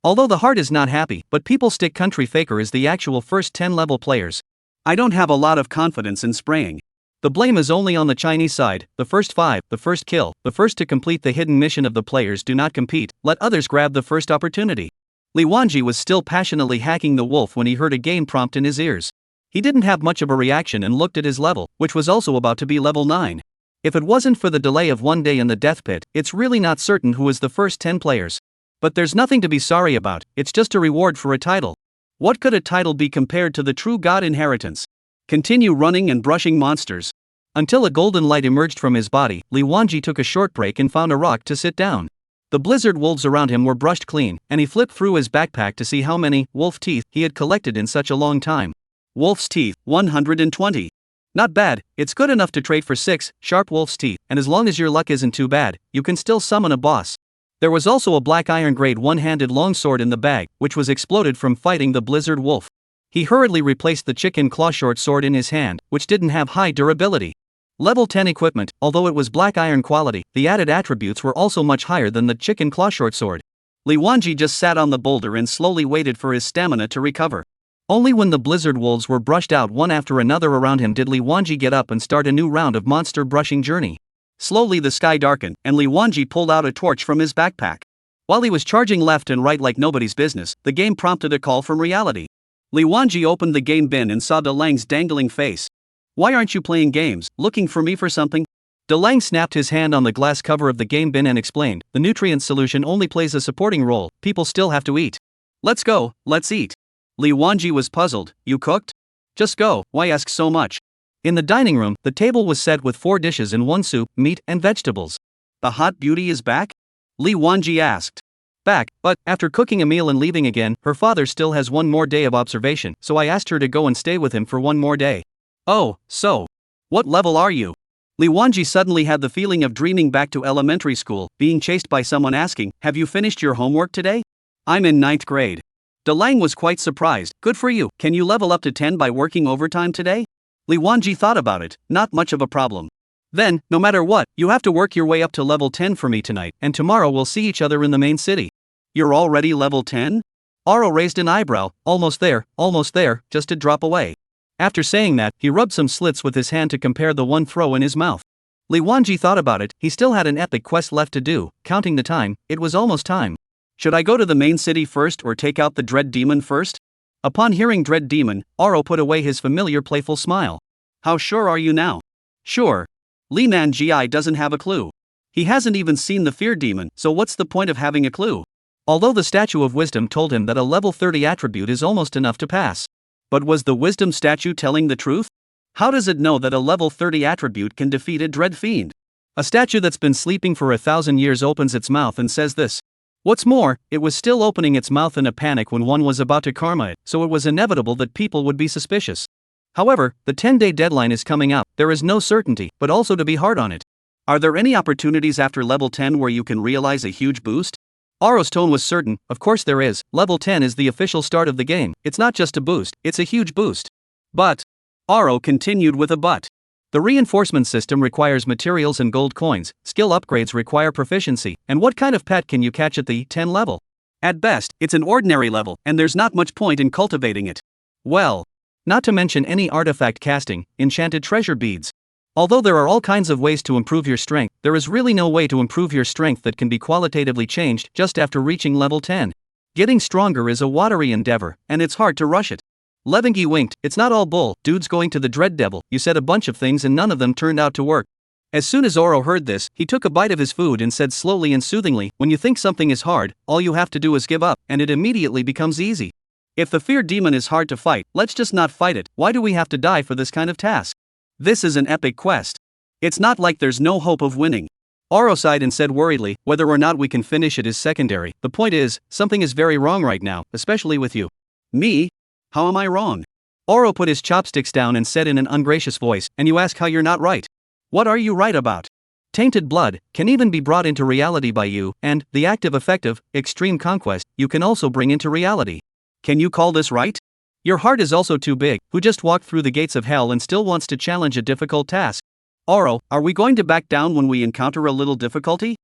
Although the heart is not happy, but people stick country Faker is the actual first 10 level players. I don't have a lot of confidence in spraying. The blame is only on the Chinese side. The first 5, the first kill, the first to complete the hidden mission of the players do not compete, let others grab the first opportunity. Li Wanji was still passionately hacking the wolf when he heard a game prompt in his ears. He didn't have much of a reaction and looked at his level, which was also about to be level 9. If it wasn't for the delay of 1 day in the death pit, it's really not certain who is the first 10 players. But there's nothing to be sorry about, it's just a reward for a title. What could a title be compared to the true god inheritance? Continue running and brushing monsters. Until a golden light emerged from his body, Li Wanji took a short break and found a rock to sit down. The blizzard wolves around him were brushed clean, and he flipped through his backpack to see how many wolf teeth he had collected in such a long time. Wolf's teeth, 120. Not bad, it's good enough to trade for 6 sharp wolf's teeth, and as long as your luck isn't too bad, you can still summon a boss. There was also a black iron grade one-handed longsword in the bag, which was exploded from fighting the blizzard wolf. He hurriedly replaced the chicken claw short sword in his hand, which didn't have high durability. Level 10 equipment, although it was black iron quality, the added attributes were also much higher than the chicken claw short sword. Li Wanji just sat on the boulder and slowly waited for his stamina to recover. Only when the blizzard wolves were brushed out one after another around him did Li Wanji get up and start a new round of monster brushing journey. Slowly the sky darkened, and Li Wanji pulled out a torch from his backpack. While he was charging left and right like nobody's business, the game prompted a call from reality. Li Wanji opened the game bin and saw Dalong's dangling face. Why aren't you playing games, looking for me for something? Dalong snapped his hand on the glass cover of the game bin and explained, the nutrient solution only plays a supporting role, people still have to eat. Let's go, let's eat. Li Wanji was puzzled, you cooked? Just go, why ask so much? In the dining room, the table was set with 4 dishes and 1 soup, meat, and vegetables. The hot beauty is back? Li Wanji asked. Back, but, after cooking a meal and leaving again, her father still has 1 more day of observation, so I asked her to go and stay with him for 1 more day. Oh, so. What level are you? Li Wanji suddenly had the feeling of dreaming back to elementary school, being chased by someone asking, have you finished your homework today? I'm in 9th grade. Dalong was quite surprised, good for you, can you level up to 10 by working overtime today? Li Wanji thought about it, not much of a problem. Then, no matter what, you have to work your way up to level 10 for me tonight, and tomorrow we'll see each other in the main city. You're already level 10? Aro raised an eyebrow, almost there, just a drop away. After saying that, he rubbed some slits with his hand to compare the 1 throw in his mouth. Li Wanji thought about it, he still had an epic quest left to do, counting the time, it was almost time. Should I go to the main city first or take out the Dread Demon first? Upon hearing Dread Demon, Aro put away his familiar playful smile. How sure are you now? Sure. Li Nanji doesn't have a clue. He hasn't even seen the Fear Demon, so what's the point of having a clue? Although the Statue of Wisdom told him that a level 30 attribute is almost enough to pass. But was the Wisdom statue telling the truth? How does it know that a level 30 attribute can defeat a dread fiend? A statue that's been sleeping for 1,000 years opens its mouth and says this. What's more, it was still opening its mouth in a panic when one was about to karma it, so it was inevitable that people would be suspicious. However, the 10-day deadline is coming up, there is no certainty, but also to be hard on it. Are there any opportunities after level 10 where you can realize a huge boost? Aro's tone was certain, of course there is, level 10 is the official start of the game, it's not just a boost, it's a huge boost. But. Aro continued with a but. The reinforcement system requires materials and gold coins, skill upgrades require proficiency, and what kind of pet can you catch at the 10 level? At best, it's an ordinary level, and there's not much point in cultivating it. Well. Not to mention any artifact casting, enchanted treasure beads. Although there are all kinds of ways to improve your strength, there is really no way to improve your strength that can be qualitatively changed just after reaching level 10. Getting stronger is a watery endeavor, and it's hard to rush it. Levingi winked, it's not all bull, dude's going to the Dread Devil, you said a bunch of things and none of them turned out to work. As soon as Oro heard this, he took a bite of his food and said slowly and soothingly, when you think something is hard, all you have to do is give up, and it immediately becomes easy. If the Fear Demon is hard to fight, let's just not fight it, why do we have to die for this kind of task? This is an epic quest. It's not like there's no hope of winning. Oro sighed and said worriedly, whether or not we can finish it is secondary. The point is, something is very wrong right now, especially with you. Me? How am I wrong? Oro put his chopsticks down and said in an ungracious voice, and you ask how you're not right. What are you right about? Tainted blood can even be brought into reality by you, and the active effective, extreme conquest, you can also bring into reality. Can you call this right? Your heart is also too big, who just walked through the gates of hell and still wants to challenge a difficult task. Oro, are we going to back down when we encounter a little difficulty?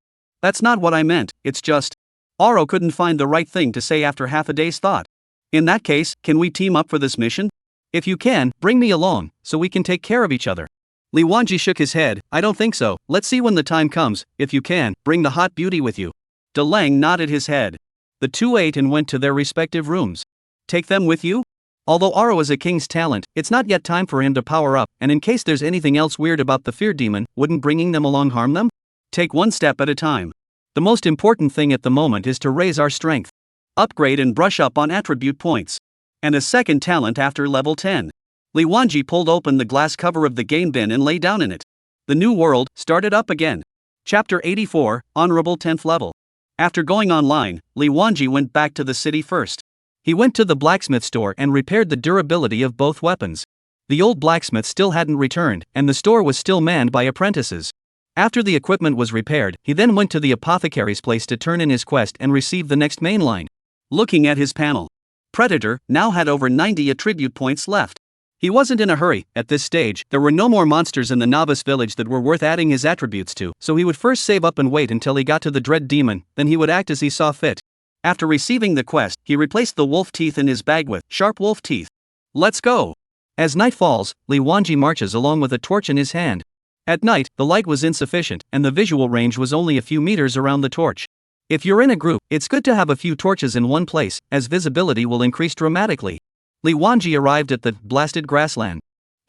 That's not what I meant, it's just. Oro couldn't find the right thing to say after half a day's thought. In that case, can we team up for this mission? If you can, bring me along, so we can take care of each other. Li Wanji shook his head, I don't think so, let's see when the time comes, if you can, bring the hot beauty with you. Dalong nodded his head. The two ate and went to their respective rooms. Take them with you? Although Oro is a king's talent, it's not yet time for him to power up, and in case there's anything else weird about the fear demon, wouldn't bringing them along harm them? Take one step at a time. The most important thing at the moment is to raise our strength. Upgrade and brush up on attribute points. And a second talent after level 10. Li Wanji pulled open the glass cover of the game bin and lay down in it. The new world started up again. Chapter 84, Honorable 10th level. After going online, Li Wanji went back to the city first. He went to the blacksmith store and repaired the durability of both weapons. The old blacksmith still hadn't returned, and the store was still manned by apprentices. After the equipment was repaired, he then went to the apothecary's place to turn in his quest and receive the next main line. Looking at his panel, Predator now had over 90 attribute points left. He wasn't in a hurry. At this stage, there were no more monsters in the novice village that were worth adding his attributes to, so he would first save up and wait until he got to the dread demon, then he would act as he saw fit. After receiving the quest, he replaced the wolf teeth in his bag with sharp wolf teeth. Let's go! As night falls, Li Wanji marches along with a torch in his hand. At night, the light was insufficient, and the visual range was only a few meters around the torch. If you're in a group, it's good to have a few torches in one place, as visibility will increase dramatically. Li Wanji arrived at the blasted grassland.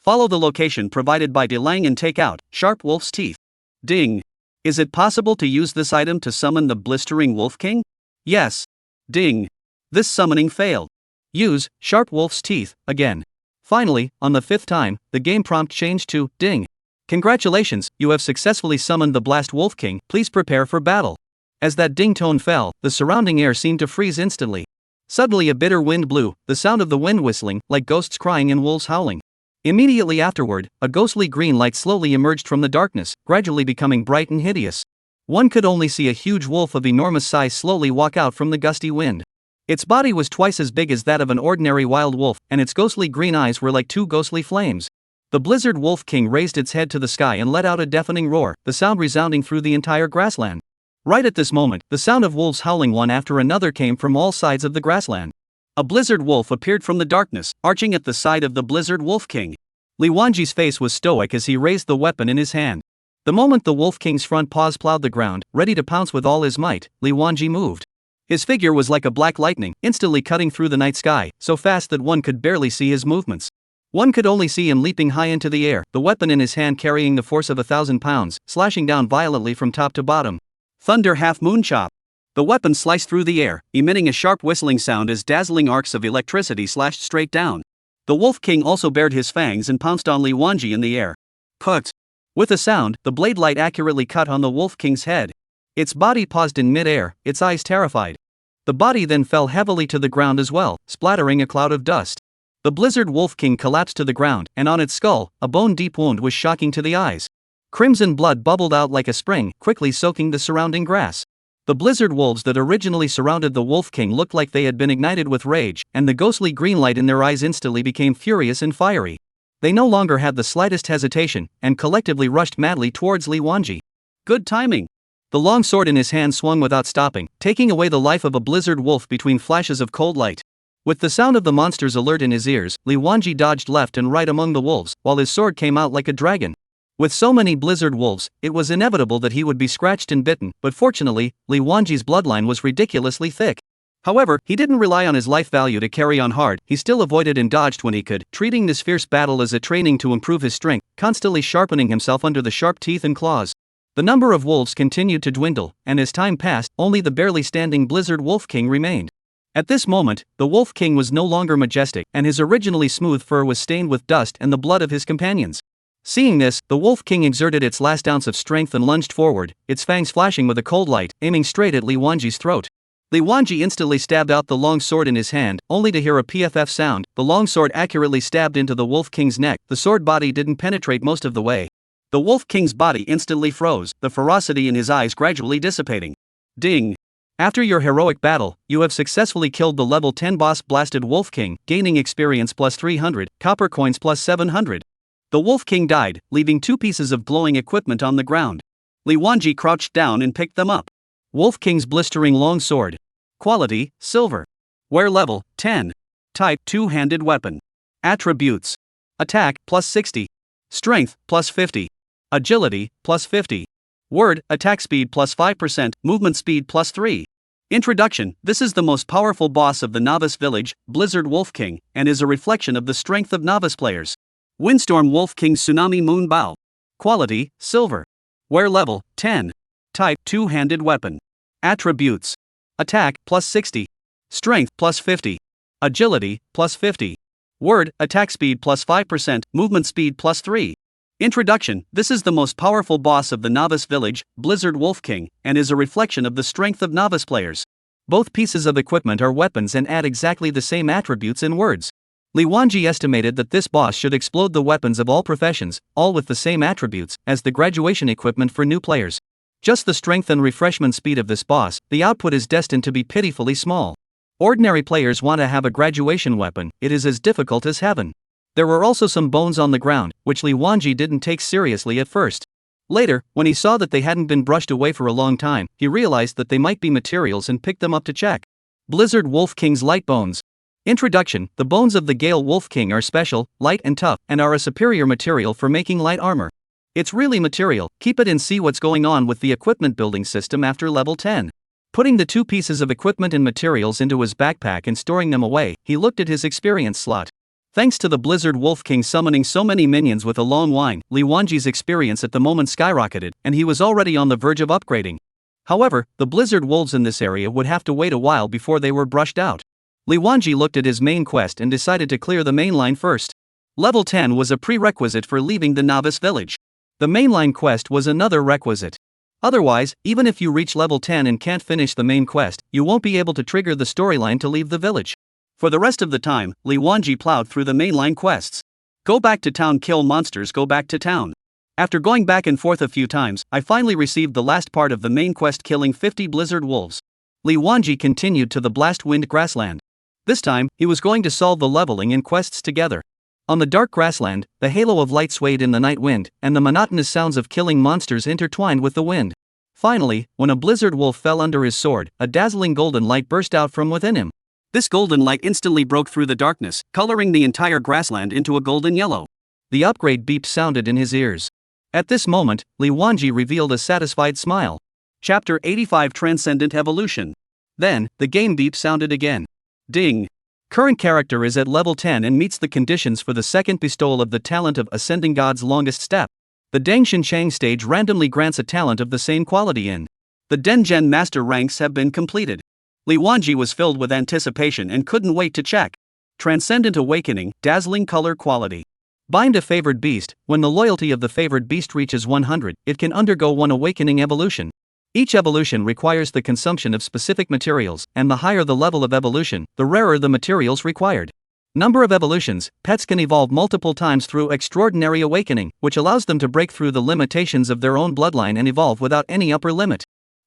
Follow the location provided by Dalong and take out sharp wolf's teeth. Ding! Is it possible to use this item to summon the blistering wolf king? Yes. Ding. This summoning failed. Use sharp wolf's teeth again. Finally, on the 5th time, the game prompt changed to ding. Congratulations, you have successfully summoned the Blast Wolf King, please prepare for battle. As that ding tone fell, the surrounding air seemed to freeze instantly. Suddenly a bitter wind blew, the sound of the wind whistling, like ghosts crying and wolves howling. Immediately afterward, a ghostly green light slowly emerged from the darkness, gradually becoming bright and hideous. One could only see a huge wolf of enormous size slowly walk out from the gusty wind. Its body was twice as big as that of an ordinary wild wolf, and its ghostly green eyes were like two ghostly flames. The Blizzard Wolf King raised its head to the sky and let out a deafening roar, the sound resounding through the entire grassland. Right at this moment, the sound of wolves howling one after another came from all sides of the grassland. A blizzard wolf appeared from the darkness, arching at the side of the Blizzard Wolf King. Li Wanji's face was stoic as he raised the weapon in his hand. The moment the Wolf King's front paws plowed the ground, ready to pounce with all his might, Li Wanji moved. His figure was like a black lightning, instantly cutting through the night sky, so fast that one could barely see his movements. One could only see him leaping high into the air, the weapon in his hand carrying the force of 1,000 pounds, slashing down violently from top to bottom. Thunder Half-Moon Chop. The weapon sliced through the air, emitting a sharp whistling sound as dazzling arcs of electricity slashed straight down. The Wolf King also bared his fangs and pounced on Li Wanji in the air. Put! With a sound, the blade light accurately cut on the Wolf King's head. Its body paused in mid-air, its eyes terrified. The body then fell heavily to the ground as well, splattering a cloud of dust. The Blizzard Wolf King collapsed to the ground, and on its skull, a bone-deep wound was shocking to the eyes. Crimson blood bubbled out like a spring, quickly soaking the surrounding grass. The blizzard wolves that originally surrounded the Wolf King looked like they had been ignited with rage, and the ghostly green light in their eyes instantly became furious and fiery. They no longer had the slightest hesitation, and collectively rushed madly towards Li Wanji. Good timing! The long sword in his hand swung without stopping, taking away the life of a blizzard wolf between flashes of cold light. With the sound of the monster's alert in his ears, Li Wanji dodged left and right among the wolves, while his sword came out like a dragon. With so many blizzard wolves, it was inevitable that he would be scratched and bitten, but fortunately, Li Wanji's bloodline was ridiculously thick. However, he didn't rely on his life value to carry on hard, he still avoided and dodged when he could, treating this fierce battle as a training to improve his strength, constantly sharpening himself under the sharp teeth and claws. The number of wolves continued to dwindle, and as time passed, only the barely standing Blizzard Wolf King remained. At this moment, the Wolf King was no longer majestic, and his originally smooth fur was stained with dust and the blood of his companions. Seeing this, the Wolf King exerted its last ounce of strength and lunged forward, its fangs flashing with a cold light, aiming straight at Li Wanji's throat. Li Wanji instantly stabbed out the long sword in his hand, only to hear a PFF sound. The long sword accurately stabbed into the Wolf King's neck. The sword body didn't penetrate most of the way. The Wolf King's body instantly froze, the ferocity in his eyes gradually dissipating. Ding! After your heroic battle, you have successfully killed the level 10 boss Blasted Wolf King, gaining experience plus 300, copper coins plus 700. The Wolf King died, leaving 2 pieces of glowing equipment on the ground. Li Wanji crouched down and picked them up. Wolf King's blistering long sword. Quality, silver. Wear level, 10. Type, two-handed weapon. Attributes. Attack, plus 60. Strength, plus 50. Agility, plus 50. Word, attack speed plus 5%, movement speed plus 3. Introduction: this is the most powerful boss of the novice village, Blizzard Wolf King, and is a reflection of the strength of novice players. Windstorm Wolf King Tsunami Moon Bao. Quality, silver. Wear level, 10. Type, two-handed weapon. Attributes. Attack, plus 60. Strength, plus 50. Agility, plus 50. Word, attack speed plus 5%, movement speed plus 3. Introduction: this is the most powerful boss of the novice village, Blizzard Wolf King, and is a reflection of the strength of novice players. Both pieces of equipment are weapons and add exactly the same attributes and words. Li Wanji estimated that this boss should explode the weapons of all professions, all with the same attributes, as the graduation equipment for new players. Just the strength and refreshment speed of this boss, the output is destined to be pitifully small. Ordinary players want to have a graduation weapon, it is as difficult as heaven. There were also some bones on the ground, which Li Wanji didn't take seriously at first. Later, when he saw that they hadn't been brushed away for a long time, he realized that they might be materials and picked them up to check. Blizzard Wolf King's light bones. Introduction: the bones of the Gale Wolf King are special, light and tough, and are a superior material for making light armor. It's really material, keep it and see what's going on with the equipment building system after level 10. Putting the 2 pieces of equipment and materials into his backpack and storing them away, he looked at his experience slot. Thanks to the Blizzard Wolf King summoning so many minions with a long whine, Li Wanji's experience at the moment skyrocketed, and he was already on the verge of upgrading. However, the Blizzard Wolves in this area would have to wait a while before they were brushed out. Li Wanji looked at his main quest and decided to clear the main line first. Level 10 was a prerequisite for leaving the novice village. The mainline quest was another requisite. Otherwise, even if you reach level 10 and can't finish the main quest, you won't be able to trigger the storyline to leave the village. For the rest of the time, Li Wanji plowed through the mainline quests. Go back to town, kill monsters, go back to town. After going back and forth a few times, I finally received the last part of the main quest, killing 50 Blizzard Wolves. Li Wanji continued to the Blast Wind grassland. This time, he was going to solve the leveling and quests together. On the dark grassland, the halo of light swayed in the night wind, and the monotonous sounds of killing monsters intertwined with the wind. Finally, when a Blizzard Wolf fell under his sword, a dazzling golden light burst out from within him. This golden light instantly broke through the darkness, coloring the entire grassland into a golden yellow. The upgrade beep sounded in his ears. At this moment, Li Wanji revealed a satisfied smile. Chapter 85: Transcendent Evolution. Then, the game beep sounded again. Ding! Current character is at level 10 and meets the conditions for the second bestowal of the talent of Ascending God's Longest Step. The Dangshin Chang stage randomly grants a talent of the same quality in. The Dengen Master ranks have been completed. Li Wanji was filled with anticipation and couldn't wait to check. Transcendent Awakening, Dazzling Color Quality. Bind a favored beast. When the loyalty of the favored beast reaches 100, it can undergo 1 awakening evolution. Each evolution requires the consumption of specific materials, and the higher the level of evolution, the rarer the materials required. Number of evolutions: pets can evolve multiple times through Extraordinary Awakening, which allows them to break through the limitations of their own bloodline and evolve without any upper limit.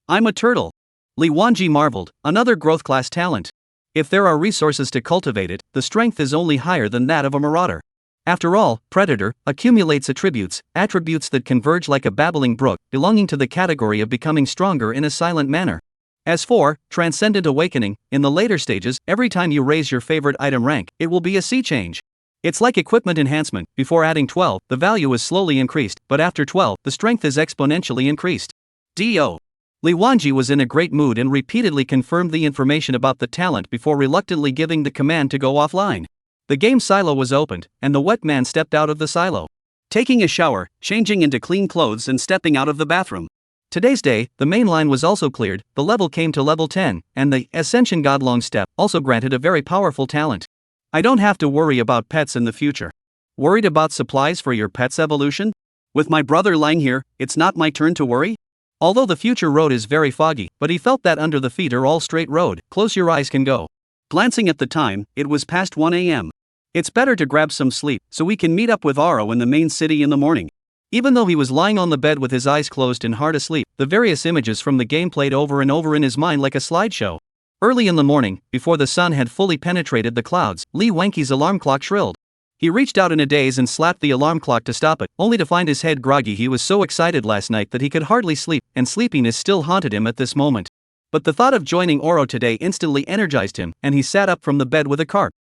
I'm a turtle. Li Wanji marveled, another growth class talent. If there are resources to cultivate it, the strength is only higher than that of a marauder. After all, Predator accumulates attributes that converge like a babbling brook, belonging to the category of becoming stronger in a silent manner. As for Transcendent Awakening, in the later stages, every time you raise your favorite item rank, it will be a sea change. It's like equipment enhancement. Before adding 12, the value is slowly increased, but after 12, the strength is exponentially increased. D.O. Li Wanji was in a great mood and repeatedly confirmed the information about the talent before reluctantly giving the command to go offline. The game silo was opened, and the wet man stepped out of the silo. Taking a shower, changing into clean clothes and stepping out of the bathroom. Today's day, the main line was also cleared, the level came to level 10, and the Ascension Godlong Step also granted a very powerful talent. I don't have to worry about pets in the future. Worried about supplies for your pet's evolution? With my brother lying here, it's not my turn to worry? Although the future road is very foggy, but he felt that under the feet are all straight road, close your eyes can go. Glancing at the time, it was past 1 a.m. It's better to grab some sleep, so we can meet up with Aro in the main city in the morning. Even though he was lying on the bed with his eyes closed and hard asleep, the various images from the game played over and over in his mind like a slideshow. Early in the morning, before the sun had fully penetrated the clouds, Lee Wanky's alarm clock shrilled. He reached out in a daze and slapped the alarm clock to stop it, only to find his head groggy. He was so excited last night that he could hardly sleep, and sleepiness still haunted him at this moment. But the thought of joining Oro today instantly energized him, and he sat up from the bed with a carp.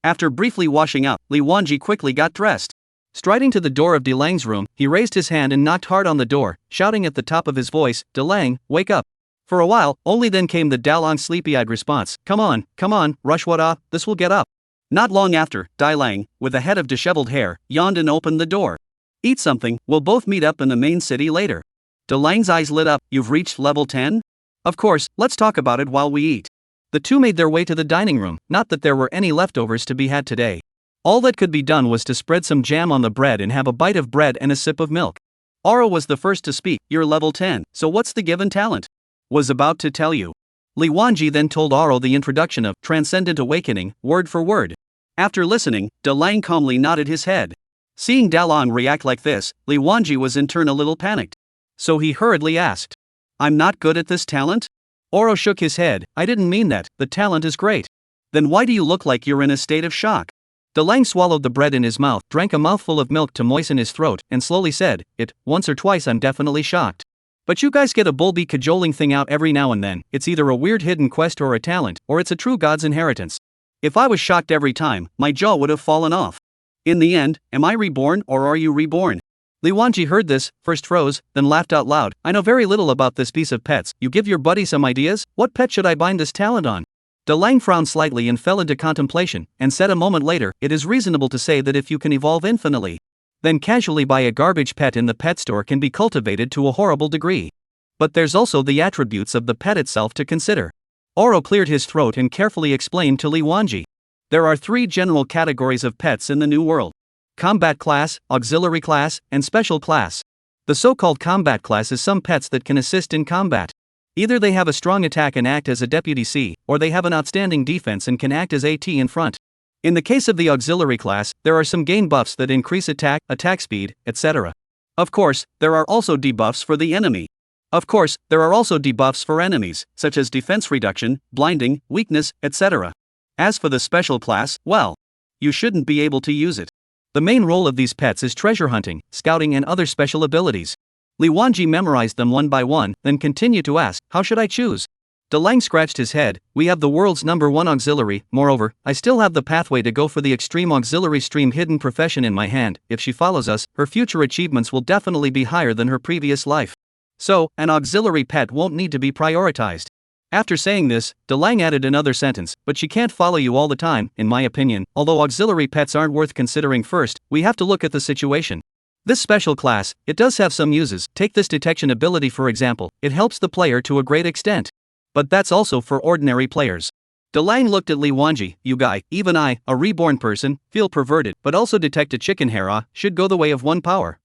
After briefly washing out, Lee Wanji quickly got dressed. Striding to the door of Dalang's room, he raised his hand and knocked hard on the door, shouting at the top of his voice, "Dalang, wake up." For a while, only then came the Dalong sleepy-eyed response, come on, rush what up, this will get up." Not long after, Dalang, with a head of disheveled hair, yawned and opened the door. "Eat something, we'll both meet up in the main city later." Dalang's eyes lit up, "You've reached level 10? Of course, let's talk about it while we eat." The two made their way to the dining room, not that there were any leftovers to be had today. All that could be done was to spread some jam on the bread and have a bite of bread and a sip of milk. Aro was the first to speak. "You're level 10, so what's the given talent?" "Was about to tell you." Lee Wanji then told Aro the introduction of Transcendent Awakening, word for word. After listening, Dalang calmly nodded his head. Seeing Dalong react like this, Lee Wanji was in turn a little panicked. So he hurriedly asked, "I'm not good at this talent?" Oro shook his head. "I didn't mean that, the talent is great." "Then why do you look like you're in a state of shock?" Dalang swallowed the bread in his mouth, drank a mouthful of milk to moisten his throat, and slowly said, "Once or twice I'm definitely shocked. But you guys get a bulby cajoling thing out every now and then. It's either a weird hidden quest or a talent, or it's a true god's inheritance. If I was shocked every time, my jaw would have fallen off. In the end, am I reborn or are you reborn?" Lee Wanji heard this, first froze, then laughed out loud. "I know very little about this piece of pets. You give your buddy some ideas? What pet should I bind this talent on?" Dalang frowned slightly and fell into contemplation, and said a moment later, "It is reasonable to say that if you can evolve infinitely, then casually buy a garbage pet in the pet store can be cultivated to a horrible degree. But there's also the attributes of the pet itself to consider." Oro cleared his throat and carefully explained to Lee Wanji. "There are 3 general categories of pets in the New World: combat class, auxiliary class, and special class. The so-called combat class is some pets that can assist in combat. Either they have a strong attack and act as a deputy C, or they have an outstanding defense and can act as AT in front. In the case of the auxiliary class, there are some gain buffs that increase attack speed, etc. Of course, there are also debuffs for the enemy. Of course, there are also debuffs for enemies, such as defense reduction, blinding, weakness, etc. As for the special class, well, you shouldn't be able to use it. The main role of these pets is treasure hunting, scouting, and other special abilities." Lee Wanji memorized them one by one, then continued to ask, "How should I choose?" Dalang scratched his head. "We have the world's #1 auxiliary, moreover, I still have the pathway to go for the extreme auxiliary stream hidden profession in my hand. If she follows us, her future achievements will definitely be higher than her previous life. So, an auxiliary pet won't need to be prioritized." After saying this, Dalang added another sentence, "But she can't follow you all the time, in my opinion. Although auxiliary pets aren't worth considering first, we have to look at the situation. This special class, it does have some uses. Take this detection ability for example, it helps the player to a great extent. But that's also for ordinary players." Dalang looked at Lee Wanji. "You guy, even I, a reborn person, feel perverted, but also detect a chicken hair should go the way of one power.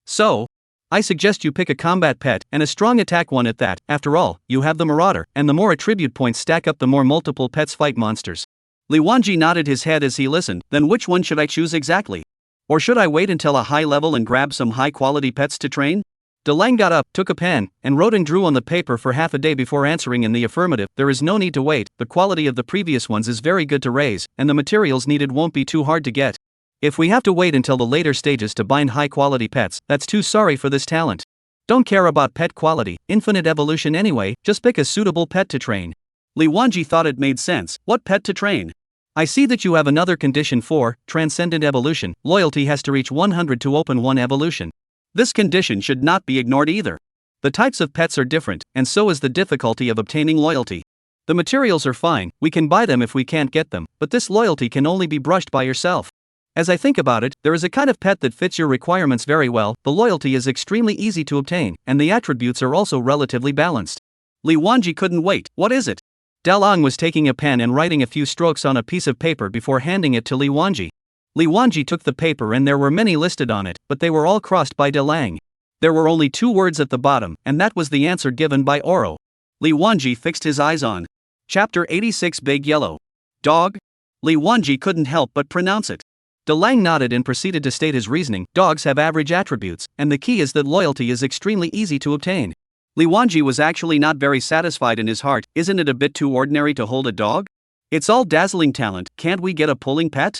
So, I suggest you pick a combat pet, and a strong attack one at that. After all, you have the Marauder, and the more attribute points stack up the more multiple pets fight monsters." Lee Wanji nodded his head as he listened. "Then which one should I choose exactly? Or should I wait until a high level and grab some high quality pets to train?" Dalang got up, took a pen, and wrote and drew on the paper for half a day before answering in the affirmative. "There is no need to wait, the quality of the previous ones is very good to raise, and the materials needed won't be too hard to get. If we have to wait until the later stages to bind high-quality pets, that's too sorry for this talent. Don't care about pet quality, infinite evolution anyway, just pick a suitable pet to train." Lee Wanji thought it made sense. "What pet to train?" "I see that you have another condition for transcendent evolution. Loyalty has to reach 100 to open one evolution. This condition should not be ignored either. The types of pets are different, and so is the difficulty of obtaining loyalty. The materials are fine, we can buy them if we can't get them, but this loyalty can only be brushed by yourself. As I think about it, there is a kind of pet that fits your requirements very well. The loyalty is extremely easy to obtain, and the attributes are also relatively balanced." Lee Wanji couldn't wait. "What is it?" Dalong was taking a pen and writing a few strokes on a piece of paper before handing it to Lee Wanji. Li Wanji took the paper and there were many listed on it, but they were all crossed by Dalong. There were only 2 words at the bottom, and that was the answer given by Oro. Li Wanji fixed his eyes on Chapter 86 Big Yellow Dog? Li Wanji couldn't help but pronounce it. Dalong nodded and proceeded to state his reasoning. Dogs have average attributes, and the key is that loyalty is extremely easy to obtain. Li Wanji was actually not very satisfied in his heart. Isn't it a bit too ordinary to hold a dog? It's all dazzling talent, can't we get a pulling pet?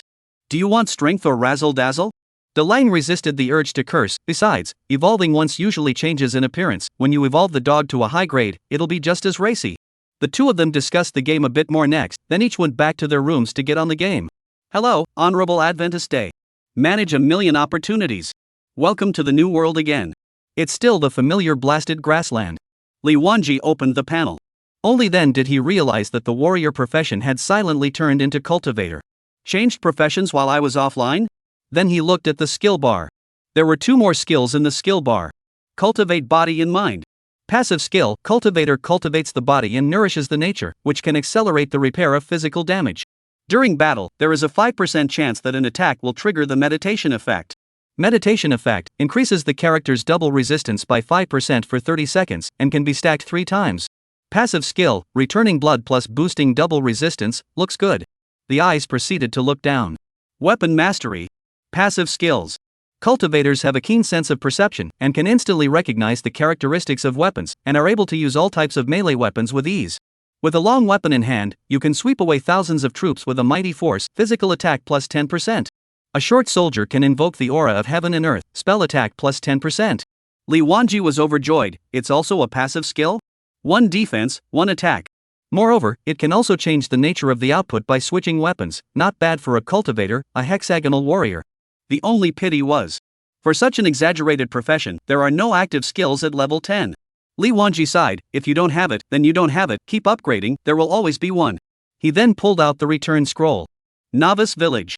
Do you want strength or razzle-dazzle? Dalong resisted the urge to curse. Besides, evolving once usually changes in appearance. When you evolve the dog to a high grade, it'll be just as racy. The 2 of them discussed the game a bit more next, then each went back to their rooms to get on the game. Hello, Honorable Adventist Day. Manage a million opportunities. Welcome to the new world again. It's still the familiar blasted grassland. Li Wanji opened the panel. Only then did he realize that the warrior profession had silently turned into cultivator. Changed professions while I was offline? Then he looked at the skill bar. There were 2 more skills in the skill bar. Cultivate body and mind. Passive skill, cultivator cultivates the body and nourishes the nature, which can accelerate the repair of physical damage. During battle, there is a 5% chance that an attack will trigger the meditation effect. Meditation effect increases the character's double resistance by 5% for 30 seconds and can be stacked 3 times. Passive skill, returning blood plus boosting double resistance, looks good. The eyes proceeded to look down. Weapon mastery. Passive skills. Cultivators have a keen sense of perception and can instantly recognize the characteristics of weapons and are able to use all types of melee weapons with ease. With a long weapon in hand, you can sweep away thousands of troops with a mighty force, physical attack plus 10%. A short soldier can invoke the aura of heaven and earth, spell attack plus 10%. Li Wanji was overjoyed. It's also a passive skill? 1 defense, 1 attack. Moreover, it can also change the nature of the output by switching weapons. Not bad for a cultivator, a hexagonal warrior. The only pity was, for such an exaggerated profession, there are no active skills at level 10. Li Wanji sighed. If you don't have it, then you don't have it. Keep upgrading, there will always be one. He then pulled out the return scroll. Novice Village.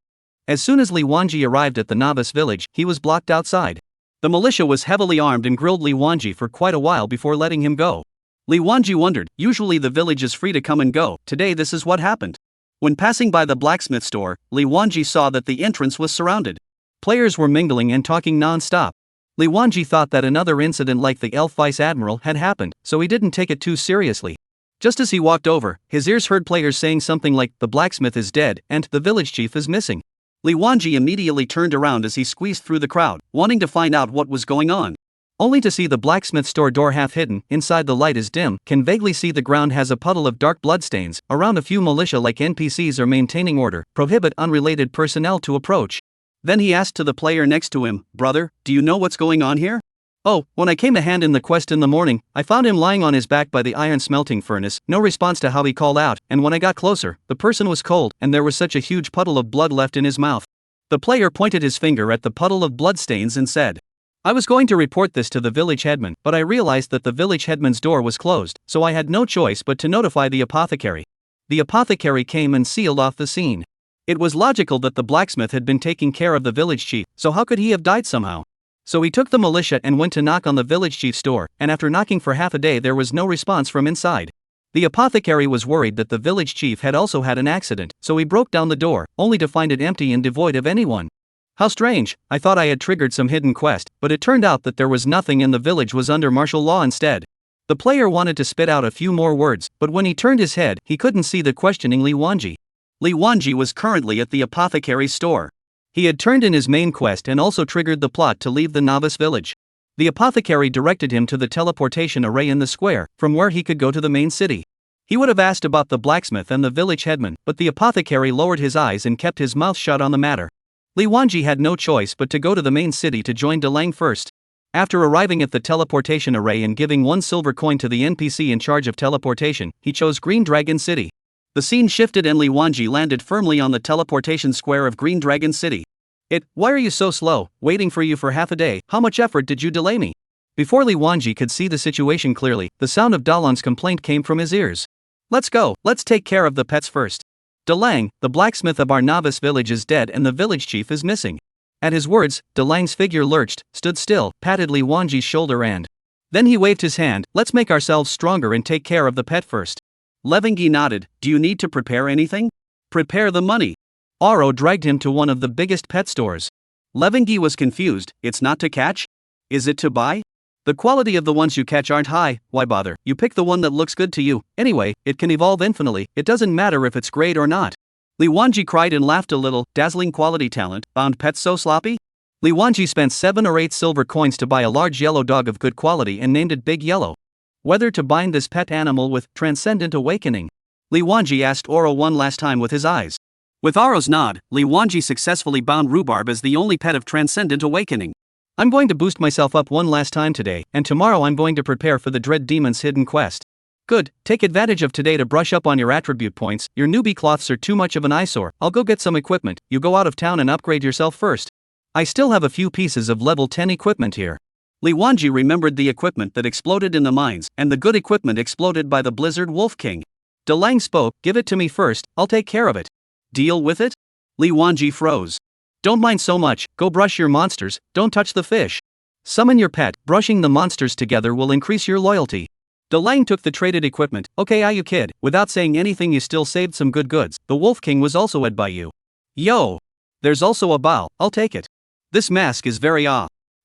As soon as Li Wanji arrived at the novice village, he was blocked outside. The militia was heavily armed and grilled Li Wanji for quite a while before letting him go. Li Wanji wondered. Usually the village is free to come and go. Today this is what happened. When passing by the blacksmith store, Li Wanji saw that the entrance was surrounded. Players were mingling and talking non-stop. Li Wanji thought that another incident like the elf vice-admiral had happened, so he didn't take it too seriously. Just as he walked over, his ears heard players saying something like, "The blacksmith is dead," and "The village chief is missing." Li Wanji immediately turned around as he squeezed through the crowd, wanting to find out what was going on. Only to see the blacksmith store door half hidden, inside the light is dim, can vaguely see the ground has a puddle of dark bloodstains, around a few militia-like NPCs are maintaining order, prohibit unrelated personnel to approach. Then he asked to the player next to him, "Brother, do you know what's going on here?" "Oh, when I came a hand in the quest in the morning, I found him lying on his back by the iron smelting furnace." No response to how he called out, "And when I got closer, the person was cold, and there was such a huge puddle of blood left in his mouth." The player pointed his finger at the puddle of bloodstains and said, "I was going to report this to the village headman, but I realized that the village headman's door was closed, so I had no choice but to notify the apothecary." The apothecary came and sealed off the scene. It was logical that the blacksmith had been taking care of the village chief, so how could he have died somehow? So he took the militia and went to knock on the village chief's door, and after knocking for half a day there was no response from inside. The apothecary was worried that the village chief had also had an accident, so he broke down the door, only to find it empty and devoid of anyone. "How strange, I thought I had triggered some hidden quest, but it turned out that there was nothing and the village was under martial law instead." The player wanted to spit out a few more words, but when he turned his head, he couldn't see the questioning Li Wanji. Li Wanji was currently at the apothecary's store. He had turned in his main quest and also triggered the plot to leave the novice village. The apothecary directed him to the teleportation array in the square, from where he could go to the main city. He would have asked about the blacksmith and the village headman, but the apothecary lowered his eyes and kept his mouth shut on the matter. Li Wanji had no choice but to go to the main city to join Dalong first. After arriving at the teleportation array and giving 1 silver coin to the NPC in charge of teleportation, he chose Green Dragon City. The scene shifted and Li Wanji landed firmly on the teleportation square of Green Dragon City. "Why are you so slow? Waiting for you for half a day. How much effort did you delay me?" Before Li Wanji could see the situation clearly, the sound of Dalong's complaint came from his ears. "Let's go, let's take care of the pets first. Dalong, the blacksmith of our novice village is dead and the village chief is missing." At his words, Dalong's figure lurched, stood still, patted Li Wanji's shoulder and then he waved his hand. "Let's make ourselves stronger and take care of the pet first." Levengi nodded. "Do you need to prepare anything?" "Prepare the money. Oro dragged him to one of the biggest pet stores. Levangi was confused. It's not to catch? Is it to buy? The quality of the ones you catch aren't high, why bother? You pick the one that looks good to you. Anyway, it can evolve infinitely, it doesn't matter if it's great or not. Li Wanji cried and laughed a little. Dazzling quality talent, found pets so sloppy? Li Wanji spent 7 or 8 silver coins to buy a large yellow dog of good quality and named it Big Yellow. Whether to bind this pet animal with Transcendent Awakening? Li Wanji asked Oro one last time with his eyes. With Oro's nod, Li Wanji successfully bound Rhubarb as the only pet of Transcendent Awakening. I'm going to boost myself up one last time today, and tomorrow I'm going to prepare for the Dread Demon's hidden quest. Good, take advantage of today to brush up on your attribute points. Your newbie cloths are too much of an eyesore. I'll go get some equipment. You go out of town and upgrade yourself first. I still have a few pieces of level 10 equipment here. Li Wanji remembered the equipment that exploded in the mines, and the good equipment exploded by the Blizzard Wolf King. Dalong spoke, give it to me first, I'll take care of it. Deal with it? Li Wanji froze. Don't mind so much, go brush your monsters, don't touch the fish. Summon your pet, brushing the monsters together will increase your loyalty. Dalong took the traded equipment. Okay, you kid, without saying anything you still saved some good goods. The Wolf King was also ed by you. Yo! There's also a bow, I'll take it. This mask is very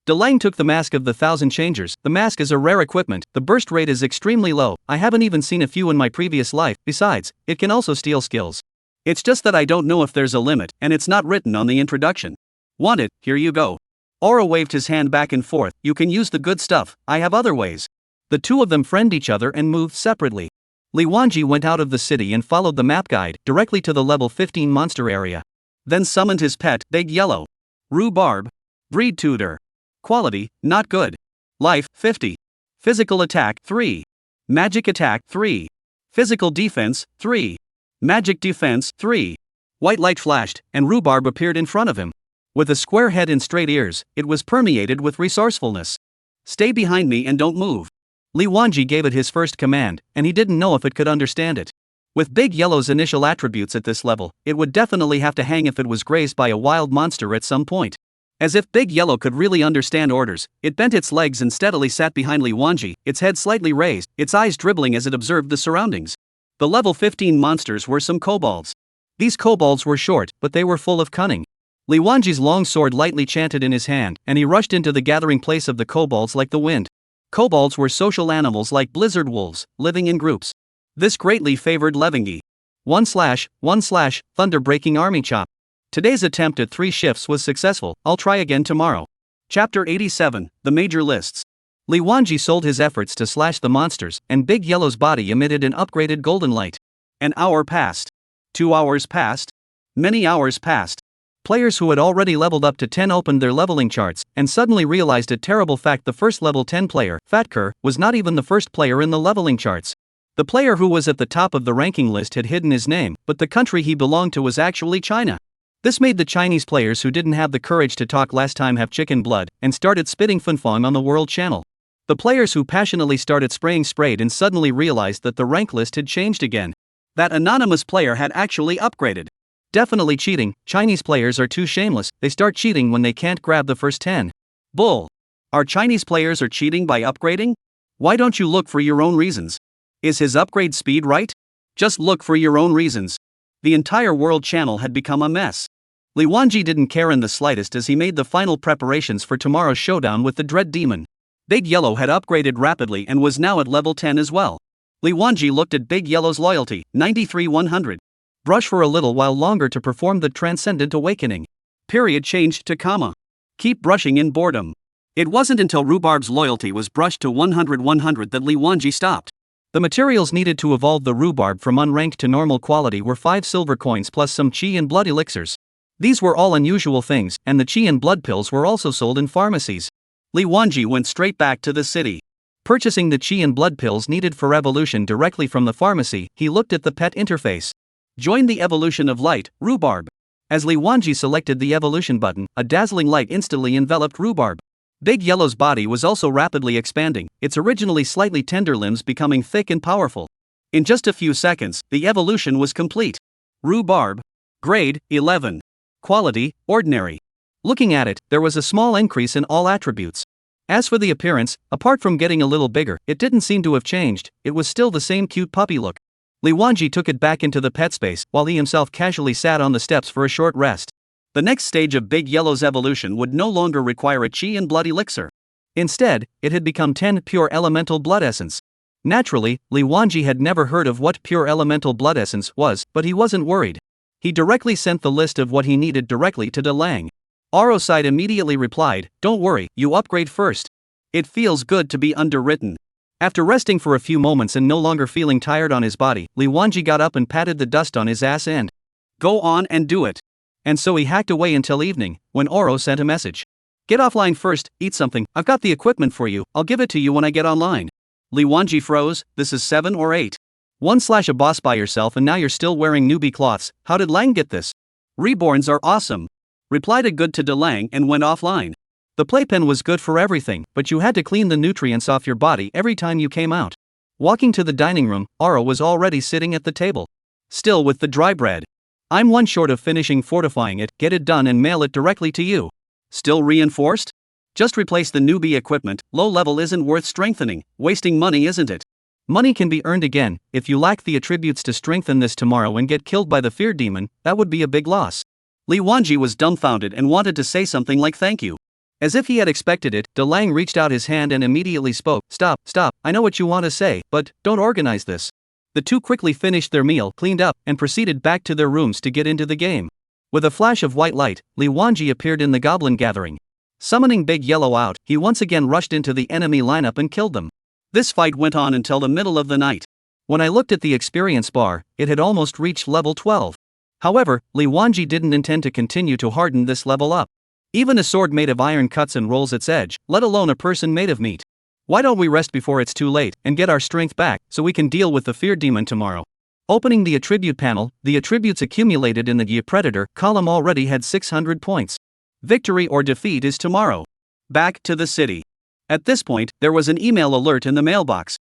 Dalong took the mask of the 1,000 changers. The mask is a rare equipment, the burst rate is extremely low, I haven't even seen a few in my previous life, besides, it can also steal skills. It's just that I don't know if there's a limit, and it's not written on the introduction. Want it? Here you go. Oro waved his hand back and forth. You can use the good stuff, I have other ways. The two of them friend each other and moved separately. Li Wanji went out of the city and followed the map guide directly to the level 15 monster area. Then summoned his pet, Big Yellow. Rhubarb. Breed tutor. Quality, not good. Life, 50. Physical attack, 3. Magic attack, 3. Physical defense, 3. Magic defense, 3. White light flashed, and Rhubarb appeared in front of him. With a square head and straight ears, it was permeated with resourcefulness. Stay behind me and don't move. Li Wanji gave it his first command, and he didn't know if it could understand it. With Big Yellow's initial attributes at this level, it would definitely have to hang if it was grazed by a wild monster at some point. As if Big Yellow could really understand orders, it bent its legs and steadily sat behind Li Wanji, its head slightly raised, its eyes dribbling as it observed the surroundings. The level 15 monsters were some kobolds. These kobolds were short, but they were full of cunning. Li Wanji's long sword lightly chanted in his hand, and he rushed into the gathering place of the kobolds like the wind. Kobolds were social animals like blizzard wolves, living in groups. This greatly favored Levangi. 1/1/ thunder-breaking army chop. Today's attempt at 3 shifts was successful, I'll try again tomorrow. Chapter 87, The Major Lists. Li Wanji sold his efforts to slash the monsters, and Big Yellow's body emitted an upgraded golden light. An hour passed. 2 hours passed. Many hours passed. Players who had already leveled up to 10 opened their leveling charts, and suddenly realized a terrible fact: the first level 10 player, Fatker, was not even the first player in the leveling charts. The player who was at the top of the ranking list had hidden his name, but the country he belonged to was actually China. This made the Chinese players who didn't have the courage to talk last time have chicken blood, and started spitting funfong on the world channel. The players who passionately started sprayed and suddenly realized that the rank list had changed again. That anonymous player had actually upgraded. Definitely cheating. Chinese players are too shameless, they start cheating when they can't grab the first 10. Bull. Our Chinese players are cheating by upgrading? Why don't you look for your own reasons? Is his upgrade speed right? Just look for your own reasons. The entire world channel had become a mess. Li Wanji didn't care in the slightest as he made the final preparations for tomorrow's showdown with the Dread Demon. Big Yellow had upgraded rapidly and was now at level 10 as well. Li Wanji looked at Big Yellow's loyalty, 93/100. Brush for a little while longer to perform the Transcendent Awakening. Period changed to comma. Keep brushing in boredom. It wasn't until Rhubarb's loyalty was brushed to 100/100 that Li Wanji stopped. The materials needed to evolve the Rhubarb from unranked to normal quality were 5 silver coins plus some chi and blood elixirs. These were all unusual things, and the chi and blood pills were also sold in pharmacies. Li Wanji went straight back to the city. Purchasing the chi and blood pills needed for evolution directly from the pharmacy, he looked at the pet interface. Join the evolution of light, Rhubarb. As Li Wanji selected the evolution button, a dazzling light instantly enveloped Rhubarb. Big Yellow's body was also rapidly expanding, its originally slightly tender limbs becoming thick and powerful. In just a few seconds, the evolution was complete. Rhubarb. Grade, 11. Quality, ordinary. Looking at it, there was a small increase in all attributes. As for the appearance, apart from getting a little bigger, it didn't seem to have changed, it was still the same cute puppy look. Li Wanji took it back into the pet space, while he himself casually sat on the steps for a short rest. The next stage of Big Yellow's evolution would no longer require a chi and blood elixir. Instead, it had become 10 pure elemental blood essence. Naturally, Li Wanji had never heard of what pure elemental blood essence was, but he wasn't worried. He directly sent the list of what he needed directly to Dalong. Aroside immediately replied, "Don't worry, you upgrade first. It feels good to be underwritten." After resting for a few moments and no longer feeling tired on his body, Li Wanji got up and patted the dust on his ass and, "Go on and do it." And so he hacked away until evening, when Oro sent a message. "Get offline first, eat something, I've got the equipment for you, I'll give it to you when I get online." Li Wanji froze. This is 7 or 8. 1/a boss by yourself and now you're still wearing newbie cloths, how did Lang get this? Reborns are awesome. Replied a good to Dalong and went offline. The playpen was good for everything, but you had to clean the nutrients off your body every time you came out. Walking to the dining room, Oro was already sitting at the table. Still with the dry bread. "I'm one short of finishing fortifying it, get it done and mail it directly to you." "Still reinforced?" "Just replace the newbie equipment, low level isn't worth strengthening, wasting money isn't it?" "Money can be earned again, if you lack the attributes to strengthen this tomorrow and get killed by the fear demon, that would be a big loss." Li Wanji was dumbfounded and wanted to say something like thank you. As if he had expected it, Dalong reached out his hand and immediately spoke, Stop, I know what you want to say, but don't organize this." The two quickly finished their meal, cleaned up, and proceeded back to their rooms to get into the game. With a flash of white light, Li Wanji appeared in the goblin gathering. Summoning Big Yellow out, he once again rushed into the enemy lineup and killed them. This fight went on until the middle of the night. When I looked at the experience bar, it had almost reached level 12. However, Li Wanji didn't intend to continue to harden this level up. Even a sword made of iron cuts and rolls its edge, let alone a person made of meat. Why don't we rest before it's too late, and get our strength back, so we can deal with the fear demon tomorrow? Opening the attribute panel, the attributes accumulated in the Ye Predator column already had 600 points. Victory or defeat is tomorrow. Back to the city. At this point, there was an email alert in the mailbox.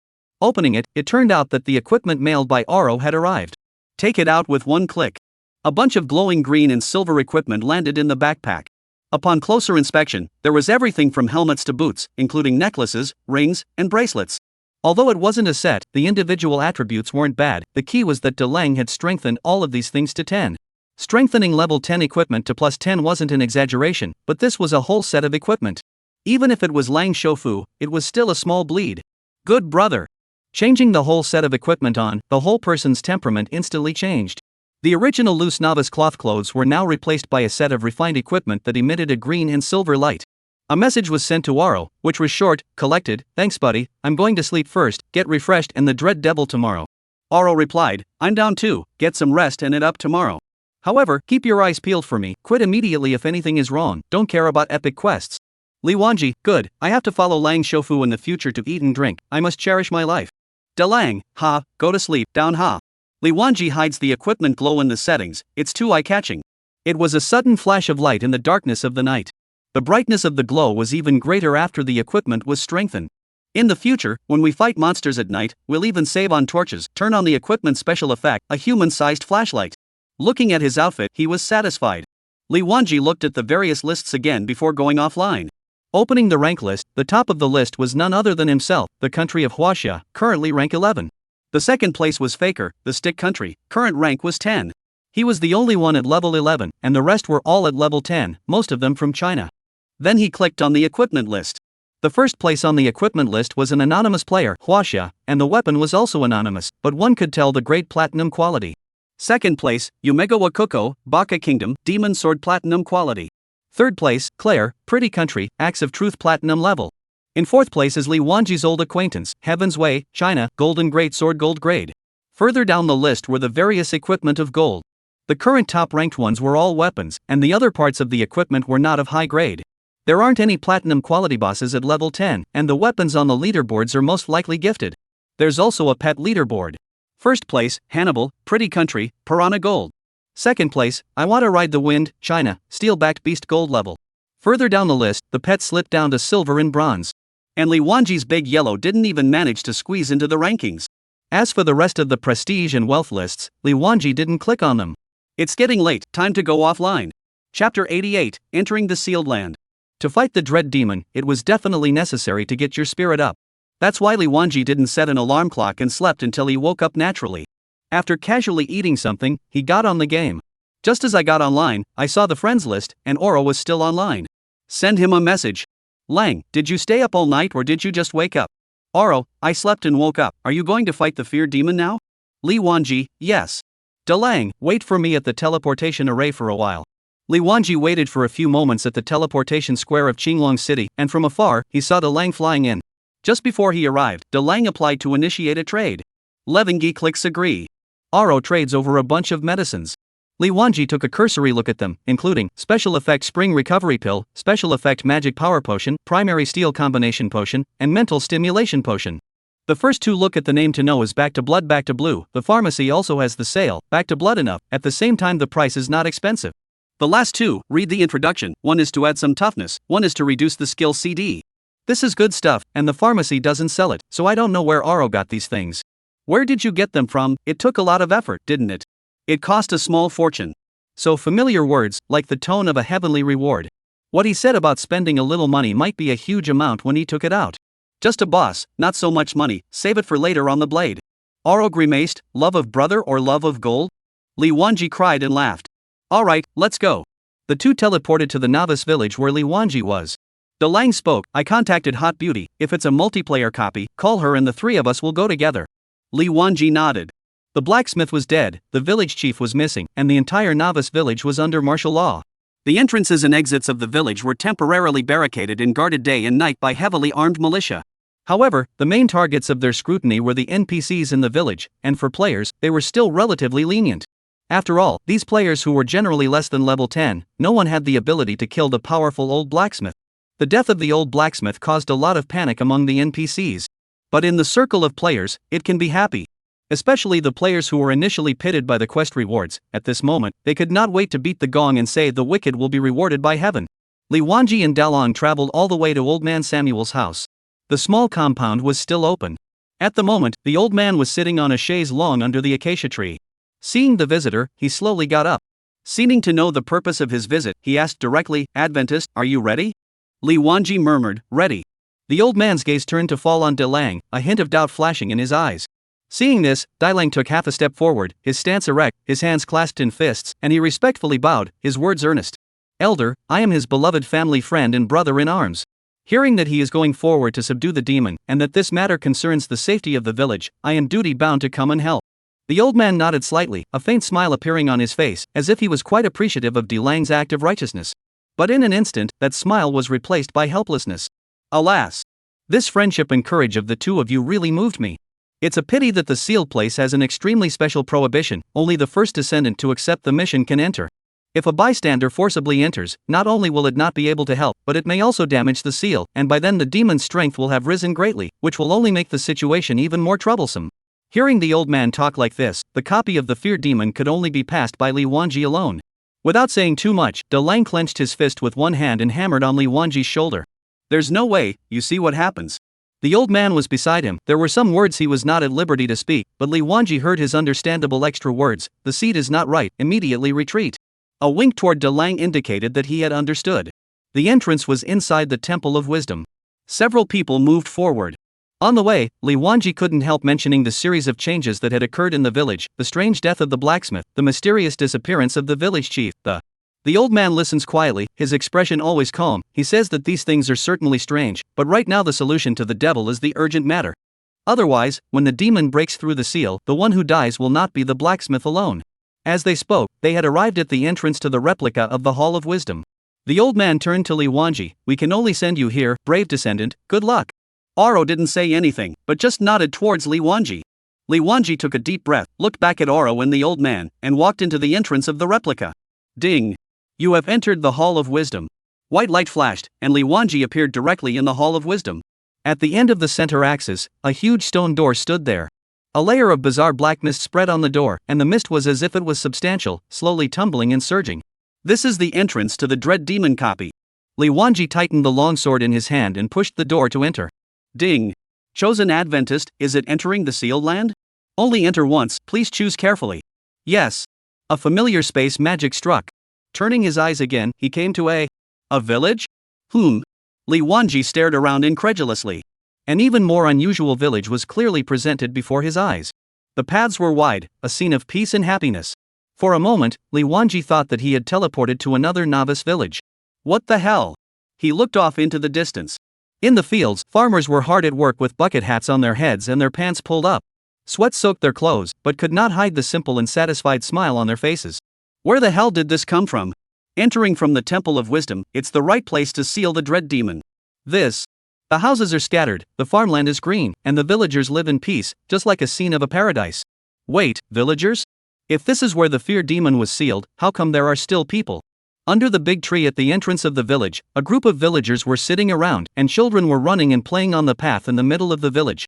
Opening it, it turned out that the equipment mailed by Oro had arrived. Take it out with one click. A bunch of glowing green and silver equipment landed in the backpack. Upon closer inspection, there was everything from helmets to boots, including necklaces, rings, and bracelets. Although it wasn't a set, the individual attributes weren't bad. The key was that Dalong had strengthened all of these things to 10. Strengthening level 10 equipment to plus 10 wasn't an exaggeration, but this was a whole set of equipment. Even if it was Lang Shofu, it was still a small bleed. Good brother. Changing the whole set of equipment on, the whole person's temperament instantly changed. The original loose novice cloth clothes were now replaced by a set of refined equipment that emitted a green and silver light. A message was sent to Oro, which was short, collected, "Thanks buddy, I'm going to sleep first, get refreshed and the dread devil tomorrow." Oro replied, "I'm down too, get some rest and it up tomorrow. However, keep your eyes peeled for me, quit immediately if anything is wrong, don't care about epic quests." Li Wanji, good, I have to follow Lang Shofu in the future to eat and drink, I must cherish my life. Dalong, ha, go to sleep, down ha. Li Wanji hides the equipment glow in the settings, it's too eye-catching. It was a sudden flash of light in the darkness of the night. The brightness of the glow was even greater after the equipment was strengthened. In the future, when we fight monsters at night, we'll even save on torches, turn on the equipment special effect, a human-sized flashlight. Looking at his outfit, he was satisfied. Li Wanji looked at the various lists again before going offline. Opening the rank list, the top of the list was none other than himself, the country of Huaxia, currently rank 11. The second place was Faker, the stick country, current rank was 10. He was the only one at level 11, and the rest were all at level 10, most of them from China. Then he clicked on the equipment list. The first place on the equipment list was an anonymous player, Huaxia, and the weapon was also anonymous, but one could tell the great platinum quality. Second place, Umega Wakoko, Baka Kingdom, Demon Sword platinum quality. Third place, Claire, Pretty Country, Axe of Truth platinum level. In fourth place is Li Wanji's old acquaintance, Heaven's Way, China, Golden Great Sword Gold Grade. Further down the list were the various equipment of gold. The current top-ranked ones were all weapons, and the other parts of the equipment were not of high grade. There aren't any platinum quality bosses at level 10, and the weapons on the leaderboards are most likely gifted. There's also a pet leaderboard. First place, Hannibal, Pretty Country, Piranha Gold. Second place, I Want to Ride the Wind, China, Steel-backed Beast Gold level. Further down the list, the pets slipped down to silver and bronze. And Li Wanji's Big Yellow didn't even manage to squeeze into the rankings. As for the rest of the prestige and wealth lists, Li Wanji didn't click on them. It's getting late, time to go offline. Chapter 88, Entering the Sealed Land. To fight the dread demon, it was definitely necessary to get your spirit up. That's why Li Wanji didn't set an alarm clock and slept until he woke up naturally. After casually eating something, he got on the game. Just as I got online, I saw the friends list, and Oro was still online. Send him a message. Lang, did you stay up all night or did you just wake up? Oro, I slept and woke up. Are you going to fight the fear demon now? Li Wanji, yes. Dalong, wait for me at the teleportation array for a while. Li Wanji waited for a few moments at the teleportation square of Qinglong City, and from afar, he saw Dalong flying in. Just before he arrived, Dalong applied to initiate a trade. Levangi clicks agree. Oro trades over a bunch of medicines. Li Wanji took a cursory look at them, including Special Effect Spring Recovery Pill, Special Effect Magic Power Potion, Primary Steel Combination Potion, and Mental Stimulation Potion. The first two look at the name to know is Back to Blood Back to Blue. The pharmacy also has the sale, Back to Blood enough, at the same time the price is not expensive. The last two, read the introduction, one is to add some toughness, one is to reduce the skill CD. This is good stuff, and the pharmacy doesn't sell it, so I don't know where Oro got these things. Where did you get them from? It took a lot of effort, didn't it? It cost a small fortune. So familiar words, like the tone of a heavenly reward. What he said about spending a little money might be a huge amount when he took it out. Just a boss, not so much money, save it for later on the blade. Oro grimaced, love of brother or love of gold? Li Wanji cried and laughed. Alright, let's go. The two teleported to the novice village where Li Wanji was. Dalong spoke, I contacted Hot Beauty, if it's a multiplayer copy, call her and the three of us will go together. Li Wanji nodded. The blacksmith was dead, the village chief was missing, and the entire novice village was under martial law. The entrances and exits of the village were temporarily barricaded and guarded day and night by heavily armed militia. However, the main targets of their scrutiny were the NPCs in the village, and for players, they were still relatively lenient. After all, these players who were generally less than level 10, no one had the ability to kill the powerful old blacksmith. The death of the old blacksmith caused a lot of panic among the NPCs. But in the circle of players, it can be happy. Especially the players who were initially pitted by the quest rewards. At this moment, they could not wait to beat the gong and say the wicked will be rewarded by heaven. Li Wanji and Dalong traveled all the way to Old Man Samuel's house. The small compound was still open. At the moment, the old man was sitting on a chaise longue under the acacia tree. Seeing the visitor, he slowly got up. Seeming to know the purpose of his visit, he asked directly, Adventist, are you ready? Li Wanji murmured, ready. The old man's gaze turned to fall on Dalong, a hint of doubt flashing in his eyes. Seeing this, Dalong took half a step forward, his stance erect, his hands clasped in fists, and he respectfully bowed, his words earnest. Elder, I am his beloved family friend and brother in arms. Hearing that he is going forward to subdue the demon, and that this matter concerns the safety of the village, I am duty-bound to come and help. The old man nodded slightly, a faint smile appearing on his face, as if he was quite appreciative of Dalong's act of righteousness. But in an instant, that smile was replaced by helplessness. Alas! This friendship and courage of the two of you really moved me. It's a pity that the sealed place has an extremely special prohibition, only the first descendant to accept the mission can enter. If a bystander forcibly enters, not only will it not be able to help, but it may also damage the seal, and by then the demon's strength will have risen greatly, which will only make the situation even more troublesome. Hearing the old man talk like this, the copy of the fear demon could only be passed by Li Wanji alone. Without saying too much, Dalong clenched his fist with one hand and hammered on Li Wanji's shoulder. There's no way, you see what happens. The old man was beside him, there were some words he was not at liberty to speak, but Li Wanji heard his understandable extra words, the seed is not right, immediately retreat. A wink toward Dalong indicated that he had understood. The entrance was inside the Temple of Wisdom. Several people moved forward. On the way, Li Wanji couldn't help mentioning the series of changes that had occurred in the village, the strange death of the blacksmith, the mysterious disappearance of the village chief, The old man listens quietly, his expression always calm. He says that these things are certainly strange, but right now the solution to the devil is the urgent matter. Otherwise, when the demon breaks through the seal, the one who dies will not be the blacksmith alone. As they spoke, they had arrived at the entrance to the replica of the Hall of Wisdom. The old man turned to Li Wanji, we can only send you here, brave descendant, good luck. Oro didn't say anything, but just nodded towards Li Wanji. Li Wanji took a deep breath, looked back at Oro and the old man, and walked into the entrance of the replica. Ding! You have entered the Hall of Wisdom. White light flashed, and Li Wanji appeared directly in the Hall of Wisdom. At the end of the center axis, a huge stone door stood there. A layer of bizarre black mist spread on the door, and the mist was as if it was substantial, slowly tumbling and surging. This is the entrance to the dread demon copy. Li Wanji tightened the longsword in his hand and pushed the door to enter. Ding! Chosen Adventist, is it entering the sealed land? Only enter once, please choose carefully. Yes. A familiar space magic struck. Turning his eyes again, he came to a village? Li Wanji stared around incredulously. An even more unusual village was clearly presented before his eyes. The paths were wide, a scene of peace and happiness. For a moment, Li Wanji thought that he had teleported to another novice village. What the hell? He looked off into the distance. In the fields, farmers were hard at work with bucket hats on their heads and their pants pulled up. Sweat soaked their clothes, but could not hide the simple and satisfied smile on their faces. Where the hell did this come from? Entering from the Temple of Wisdom, it's the right place to seal the dread demon. The houses are scattered, the farmland is green, and the villagers live in peace, just like a scene of a paradise. Wait, villagers? If this is where the fear demon was sealed, how come there are still people? Under the big tree at the entrance of the village, a group of villagers were sitting around, and children were running and playing on the path in the middle of the village.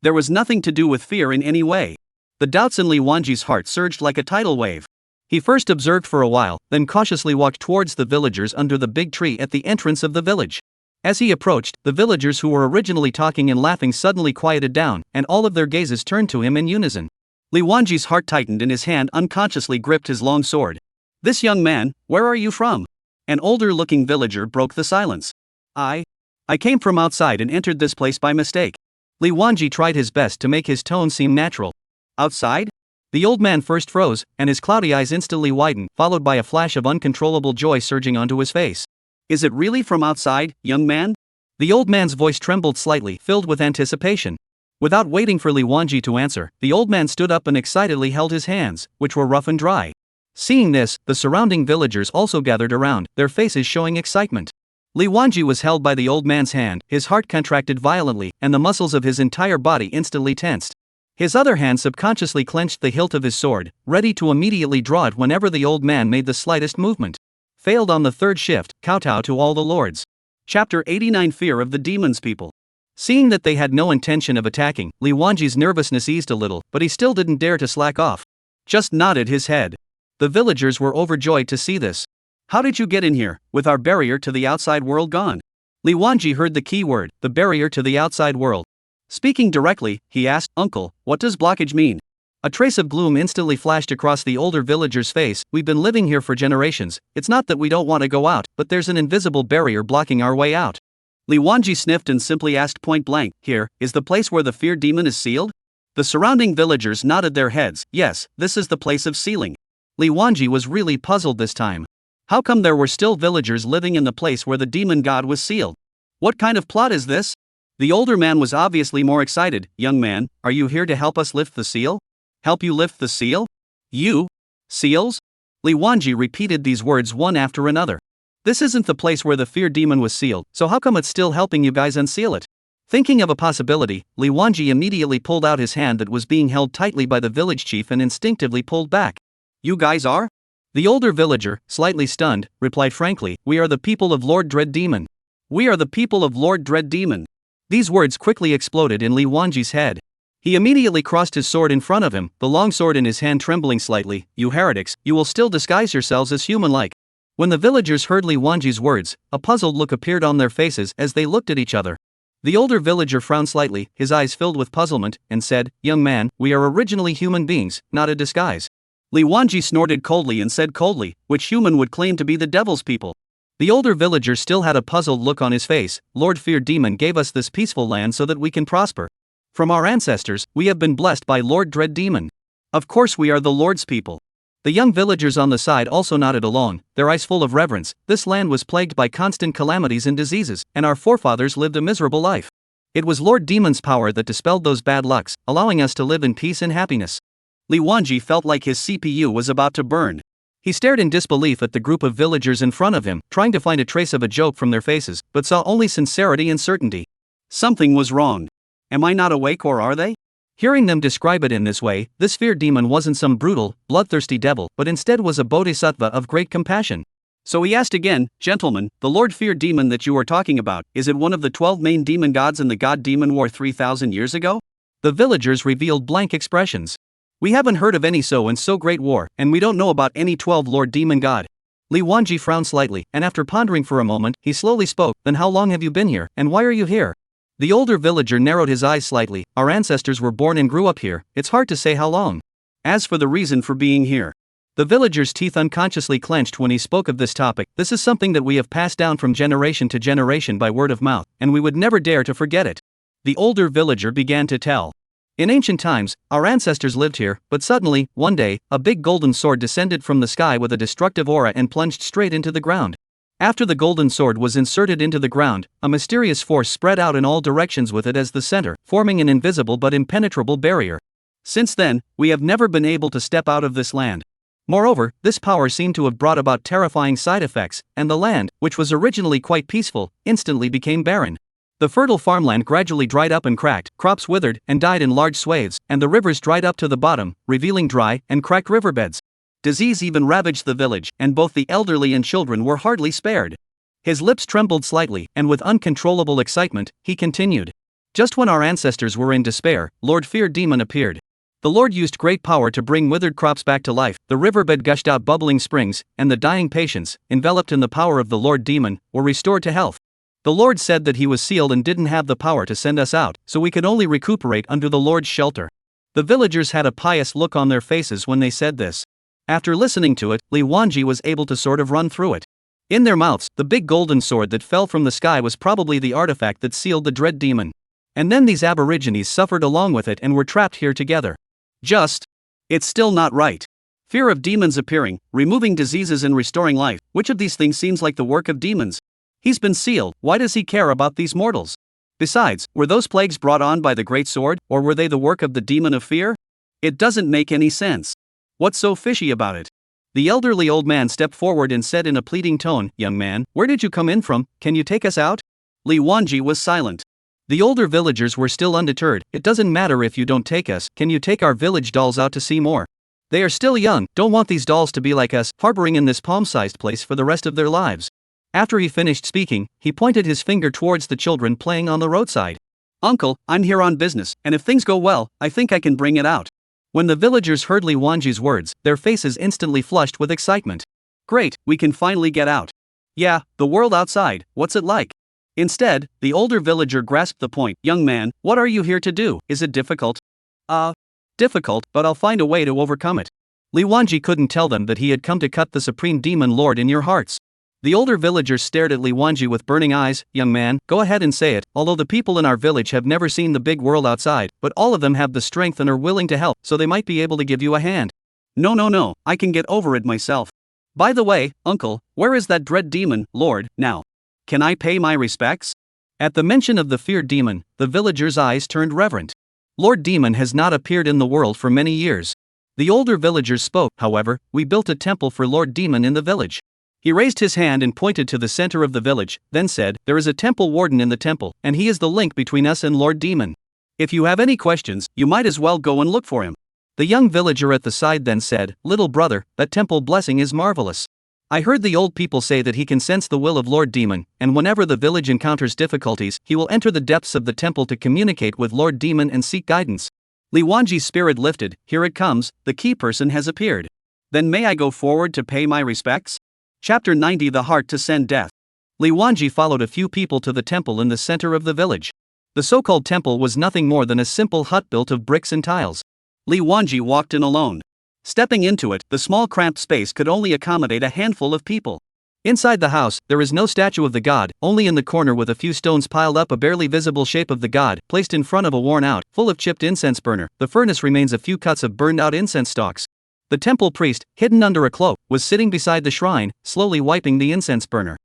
There was nothing to do with fear in any way. The doubts in Li Wanji's heart surged like a tidal wave. He first observed for a while, then cautiously walked towards the villagers under the big tree at the entrance of the village. As he approached, the villagers who were originally talking and laughing suddenly quieted down, and all of their gazes turned to him in unison. Li Wanji's heart tightened and his hand unconsciously gripped his long sword. "This young man, where are you from?" An older-looking villager broke the silence. I came from outside and entered this place by mistake." Li Wanji tried his best to make his tone seem natural. "Outside?" The old man first froze, and his cloudy eyes instantly widened, followed by a flash of uncontrollable joy surging onto his face. "Is it really from outside, young man?" The old man's voice trembled slightly, filled with anticipation. Without waiting for Li Wanji to answer, the old man stood up and excitedly held his hands, which were rough and dry. Seeing this, the surrounding villagers also gathered around, their faces showing excitement. Li Wanji was held by the old man's hand, his heart contracted violently, and the muscles of his entire body instantly tensed. His other hand subconsciously clenched the hilt of his sword, ready to immediately draw it whenever the old man made the slightest movement. Failed on the third shift, kowtow to all the lords. Chapter 89 Fear of the Demon's People. Seeing that they had no intention of attacking, Li Wanji's nervousness eased a little, but he still didn't dare to slack off. Just nodded his head. The villagers were overjoyed to see this. "How did you get in here, with our barrier to the outside world gone?" Li Wanji heard the key word, the barrier to the outside world. Speaking directly, he asked, "Uncle, what does blockage mean?" A trace of gloom instantly flashed across the older villager's face. "We've been living here for generations. It's not that we don't want to go out, but there's an invisible barrier blocking our way out." Li Wanji sniffed and simply asked point blank, "Here, is the place where the fear demon is sealed?" The surrounding villagers nodded their heads. Yes, this is the place of sealing. Li Wanji was really puzzled this time. How come there were still villagers living in the place where the demon god was sealed? What kind of plot is this? The older man was obviously more excited. "Young man, are you here to help us lift the seal?" "Help you lift the seal? You? Seals?" Li Wanji repeated these words one after another. "This isn't the place where the fear demon was sealed, so how come it's still helping you guys unseal it?" Thinking of a possibility, Li Wanji immediately pulled out his hand that was being held tightly by the village chief and instinctively pulled back. "You guys are?" The older villager, slightly stunned, replied frankly, "We are the people of Lord Dread Demon." "We are the people of Lord Dread Demon." These words quickly exploded in Li Wanji's head. He immediately crossed his sword in front of him, the long sword in his hand trembling slightly. "You heretics, you will still disguise yourselves as human-like." When the villagers heard Li Wanji's words, a puzzled look appeared on their faces as they looked at each other. The older villager frowned slightly, his eyes filled with puzzlement, and said, "Young man, we are originally human beings, not a disguise." Li Wanji snorted coldly and said coldly, "Which human would claim to be the devil's people?" The older villager still had a puzzled look on his face. "Lord Fear Demon gave us this peaceful land so that we can prosper. From our ancestors, we have been blessed by Lord Dread Demon. Of course we are the Lord's people." The young villagers on the side also nodded along, their eyes full of reverence. "This land was plagued by constant calamities and diseases, and our forefathers lived a miserable life. It was Lord Demon's power that dispelled those bad lucks, allowing us to live in peace and happiness." Li Wanji felt like his CPU was about to burn. He stared in disbelief at the group of villagers in front of him, trying to find a trace of a joke from their faces, but saw only sincerity and certainty. Something was wrong. Am I not awake or are they? Hearing them describe it in this way, this fear demon wasn't some brutal, bloodthirsty devil, but instead was a bodhisattva of great compassion. So he asked again, "Gentlemen, the Lord Fear Demon that you are talking about, is it one of the 12 main demon gods in the God-Demon War 3,000 years ago?" The villagers revealed blank expressions. "We haven't heard of any so great war, and we don't know about any 12 Lord Demon God." Li Wanji frowned slightly, and after pondering for a moment, he slowly spoke, "Then how long have you been here, and why are you here?" The older villager narrowed his eyes slightly. "Our ancestors were born and grew up here, it's hard to say how long. As for the reason for being here..." The villager's teeth unconsciously clenched when he spoke of this topic. "This is something that we have passed down from generation to generation by word of mouth, and we would never dare to forget it." The older villager began to tell. In ancient times, our ancestors lived here, but suddenly, one day, a big golden sword descended from the sky with a destructive aura and plunged straight into the ground. After the golden sword was inserted into the ground, a mysterious force spread out in all directions with it as the center, forming an invisible but impenetrable barrier. Since then, we have never been able to step out of this land. Moreover, this power seemed to have brought about terrifying side effects, and the land, which was originally quite peaceful, instantly became barren. The fertile farmland gradually dried up and cracked, crops withered and died in large swathes, and the rivers dried up to the bottom, revealing dry and cracked riverbeds. Disease even ravaged the village, and both the elderly and children were hardly spared. His lips trembled slightly, and with uncontrollable excitement, he continued. Just when our ancestors were in despair, Lord Fear Demon appeared. The Lord used great power to bring withered crops back to life, the riverbed gushed out bubbling springs, and the dying patients, enveloped in the power of the Lord Demon, were restored to health. The Lord said that he was sealed and didn't have the power to send us out, so we could only recuperate under the Lord's shelter. The villagers had a pious look on their faces when they said this. After listening to it, Li Wanji was able to sort of run through it. In their mouths, the big golden sword that fell from the sky was probably the artifact that sealed the dread demon. And then these aborigines suffered along with it and were trapped here together. It's still not right. Fear of demons appearing, removing diseases and restoring life, which of these things seems like the work of demons? He's been sealed, why does he care about these mortals? Besides, were those plagues brought on by the great sword, or were they the work of the demon of fear? It doesn't make any sense. What's so fishy about it? The elderly old man stepped forward and said in a pleading tone, "Young man, where did you come in from? Can you take us out?" Li Wanji was silent. The older villagers were still undeterred. "It doesn't matter if you don't take us, can you take our village dolls out to see more? They are still young, don't want these dolls to be like us, harboring in this palm-sized place for the rest of their lives." After he finished speaking, he pointed his finger towards the children playing on the roadside. "Uncle, I'm here on business, and if things go well, I think I can bring it out." When the villagers heard Li Wanji's words, their faces instantly flushed with excitement. "Great, we can finally get out." "Yeah, the world outside, what's it like?" Instead, the older villager grasped the point. "Young man, what are you here to do? Is it difficult?" Difficult, but I'll find a way to overcome it." Li Wanji couldn't tell them that he had come to cut the supreme demon lord in your hearts. The older villagers stared at Li Wanji with burning eyes. "Young man, go ahead and say it. Although the people in our village have never seen the big world outside, but all of them have the strength and are willing to help, so they might be able to give you a hand." No, I can get over it myself. By the way, uncle, where is that dread demon, lord, now? Can I pay my respects?" At the mention of the feared demon, the villagers' eyes turned reverent. Lord Demon has not appeared in the world for many years. The older villagers spoke. "However, we built a temple for Lord Demon in the village." He raised his hand and pointed to the center of the village, then said, "There is a temple warden in the temple, and he is the link between us and Lord Demon. If you have any questions, you might as well go and look for him." The young villager at the side then said, "Little brother, that temple blessing is marvelous. I heard the old people say that he can sense the will of Lord Demon, and whenever the village encounters difficulties, he will enter the depths of the temple to communicate with Lord Demon and seek guidance." Li Wanji's spirit lifted. "Here it comes, the key person has appeared. Then may I go forward to pay my respects?" Chapter 90 The Heart to Send Death. Li Wanji followed a few people to the temple in the center of the village. The so-called temple was nothing more than a simple hut built of bricks and tiles. Li Wanji walked in alone. Stepping into it, the small cramped space could only accommodate a handful of people. Inside the house, there is no statue of the god, only in the corner with a few stones piled up a barely visible shape of the god, placed in front of a worn-out, full of chipped incense burner. The furnace remains a few cuts of burned-out incense stalks. The temple priest, hidden under a cloak, was sitting beside the shrine, slowly wiping the incense burner.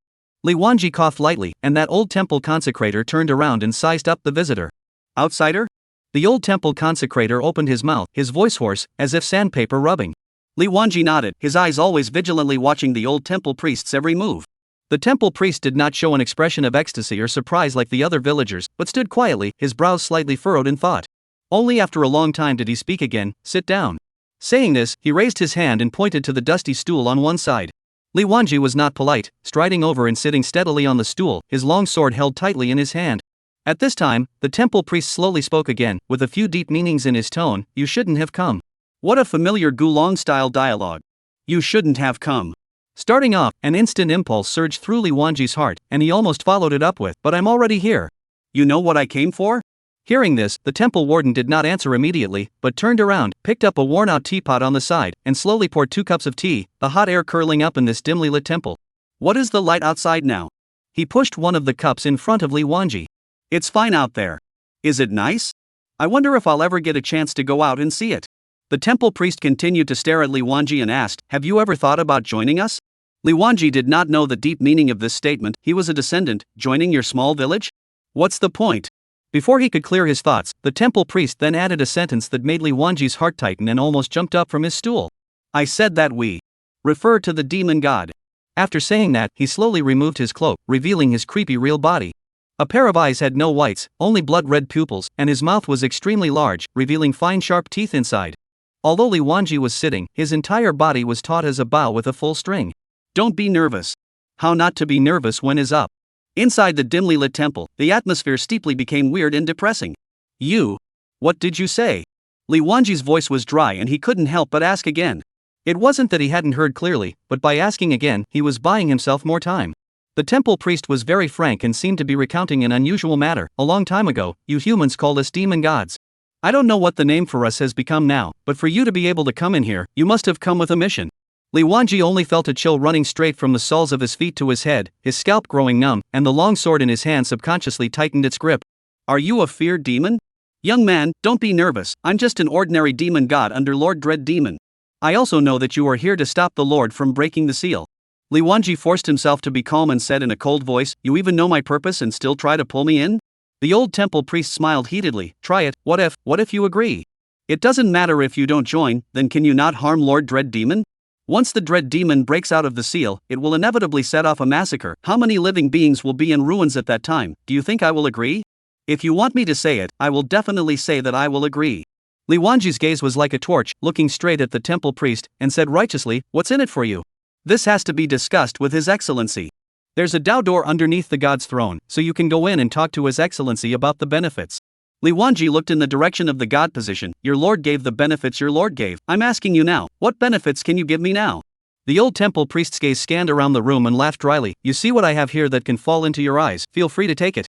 Li Wanji coughed lightly, and that old temple consecrator turned around and sized up the visitor. "Outsider?" The old temple consecrator opened his mouth, his voice hoarse, as if sandpaper rubbing. Li Wanji nodded, his eyes always vigilantly watching the old temple priest's every move. The temple priest did not show an expression of ecstasy or surprise like the other villagers, but stood quietly, his brows slightly furrowed in thought. Only after a long time did he speak again. "Sit down." Saying this, he raised his hand and pointed to the dusty stool on one side. Li Wanji was not polite, striding over and sitting steadily on the stool, his long sword held tightly in his hand. At this time, the temple priest slowly spoke again, with a few deep meanings in his tone. "You shouldn't have come." What a familiar Gulong-style dialogue. "You shouldn't have come." Starting off, an instant impulse surged through Li Wanji's heart, and he almost followed it up with, "But I'm already here. You know what I came for?" Hearing this, the temple warden did not answer immediately, but turned around, picked up a worn-out teapot on the side, and slowly poured 2 cups of tea, the hot air curling up in this dimly lit temple. "What is the light outside now?" He pushed one of the cups in front of Li Wanji. "It's fine out there. Is it nice?" I wonder if I'll ever get a chance to go out and see it. The temple priest continued to stare at Li Wanji and asked, "Have you ever thought about joining us?" Li Wanji did not know the deep meaning of this statement. He was a descendant. Joining your small village? What's the point? Before he could clear his thoughts, the temple priest then added a sentence that made Li Wanji's heart tighten and almost jumped up from his stool. I said that we refer to the demon god. After saying that, he slowly removed his cloak, revealing his creepy real body. A pair of eyes had no whites, only blood-red pupils, and his mouth was extremely large, revealing fine sharp teeth inside. Although Li Wanji was sitting, his entire body was taut as a bow with a full string. Don't be nervous. How not to be nervous when is up? Inside the dimly lit temple, the atmosphere steeply became weird and depressing. You? What did you say? Li Wanji's voice was dry and he couldn't help but ask again. It wasn't that he hadn't heard clearly, but by asking again, he was buying himself more time. The temple priest was very frank and seemed to be recounting an unusual matter. A long time ago, you humans called us demon gods. I don't know what the name for us has become now, but for you to be able to come in here, you must have come with a mission. Li Wanji only felt a chill running straight from the soles of his feet to his head, his scalp growing numb, and the long sword in his hand subconsciously tightened its grip. Are you a feared demon? Young man, don't be nervous. I'm just an ordinary demon god under Lord Dread Demon. I also know that you are here to stop the Lord from breaking the seal. Li Wanji forced himself to be calm and said in a cold voice, you even know my purpose and still try to pull me in? The old temple priest smiled heatedly. Try it. What if you agree? It doesn't matter if you don't join, then can you not harm Lord Dread Demon? Once the Dread Demon breaks out of the seal, it will inevitably set off a massacre. How many living beings will be in ruins at that time? Do you think I will agree? If you want me to say it, I will definitely say that I will agree. Li Wanji's gaze was like a torch, looking straight at the temple priest, and said righteously, what's in it for you? This has to be discussed with His Excellency. There's a Dao door underneath the god's throne, so you can go in and talk to His Excellency about the benefits. Li Wanji looked in the direction of the god position. Your lord gave the benefits your lord gave. I'm asking you now, what benefits can you give me now? The old temple priest's gaze scanned around the room and laughed dryly. You see what I have here that can fall into your eyes, feel free to take it.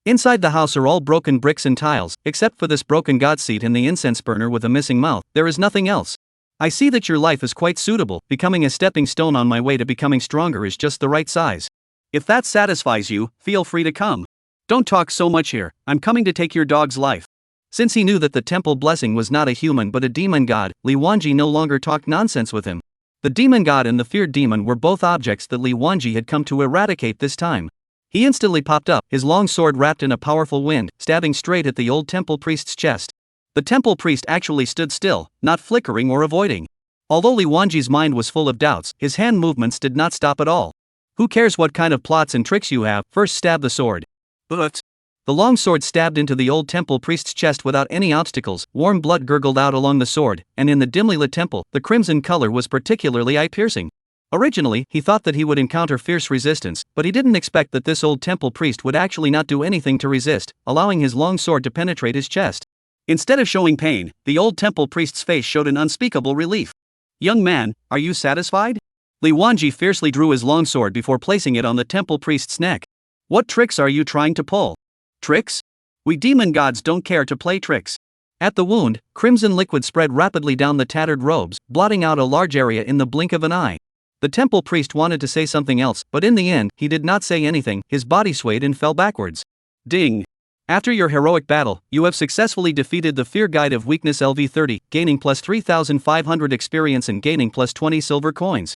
Inside the house are all broken bricks and tiles, except for this broken god seat and the incense burner with a missing mouth. There is nothing else. I see that your life is quite suitable. Becoming a stepping stone on my way to becoming stronger is just the right size. If that satisfies you, feel free to come. Don't talk so much here. I'm coming to take your dog's life. Since he knew that the temple blessing was not a human but a demon god, Li Wanji no longer talked nonsense with him. The demon god and the feared demon were both objects that Li Wanji had come to eradicate this time. He instantly popped up, his long sword wrapped in a powerful wind, stabbing straight at the old temple priest's chest. The temple priest actually stood still, not flickering or avoiding. Although Li Wanji's mind was full of doubts, his hand movements did not stop at all. Who cares what kind of plots and tricks you have, first stab the sword. But the long sword stabbed into the old temple priest's chest without any obstacles. Warm blood gurgled out along the sword, and in the dimly lit temple, the crimson color was particularly eye-piercing. Originally, he thought that he would encounter fierce resistance, but he didn't expect that this old temple priest would actually not do anything to resist, allowing his long sword to penetrate his chest. Instead of showing pain, the old temple priest's face showed an unspeakable relief. Young man, are you satisfied? Li Wanji fiercely drew his long sword before placing it on the temple priest's neck. What tricks are you trying to pull? Tricks? We demon gods don't care to play tricks. At the wound, crimson liquid spread rapidly down the tattered robes, blotting out a large area in the blink of an eye. The temple priest wanted to say something else, but in the end, he did not say anything. His body swayed and fell backwards. Ding! After your heroic battle, you have successfully defeated the Fear Guide of Weakness LV30, gaining plus 3,500 experience and gaining plus 20 silver coins.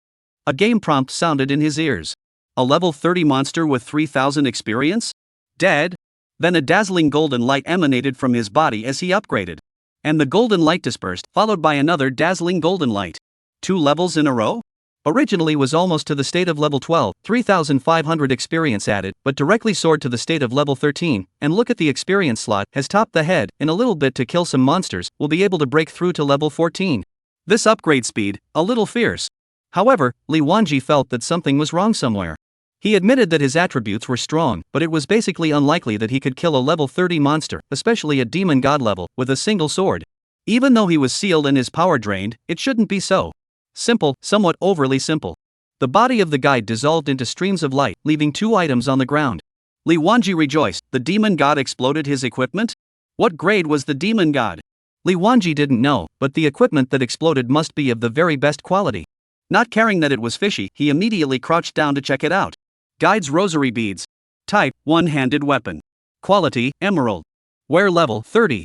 A game prompt sounded in his ears. A level 30 monster with 3,000 experience? Dead? Then a dazzling golden light emanated from his body as he upgraded. And the golden light dispersed, followed by another dazzling golden light. 2 levels in a row? Originally was almost to the state of level 12, 3,500 experience added, but directly soared to the state of level 13, and look at the experience slot, has topped the head. In a little bit to kill some monsters, will be able to break through to level 14. This upgrade speed, a little fierce. However, Li Wanji felt that something was wrong somewhere. He admitted that his attributes were strong, but it was basically unlikely that he could kill a level 30 monster, especially a demon god level, with a single sword. Even though he was sealed and his power drained, it shouldn't be so. Simple, somewhat overly simple. The body of the guide dissolved into streams of light, leaving 2 items on the ground. Li Wanji rejoiced. The demon god exploded his equipment? What grade was the demon god? Li Wanji didn't know, but the equipment that exploded must be of the very best quality. Not caring that it was fishy, he immediately crouched down to check it out. Guide's rosary beads. Type, one-handed weapon. Quality, emerald. Wear level 30.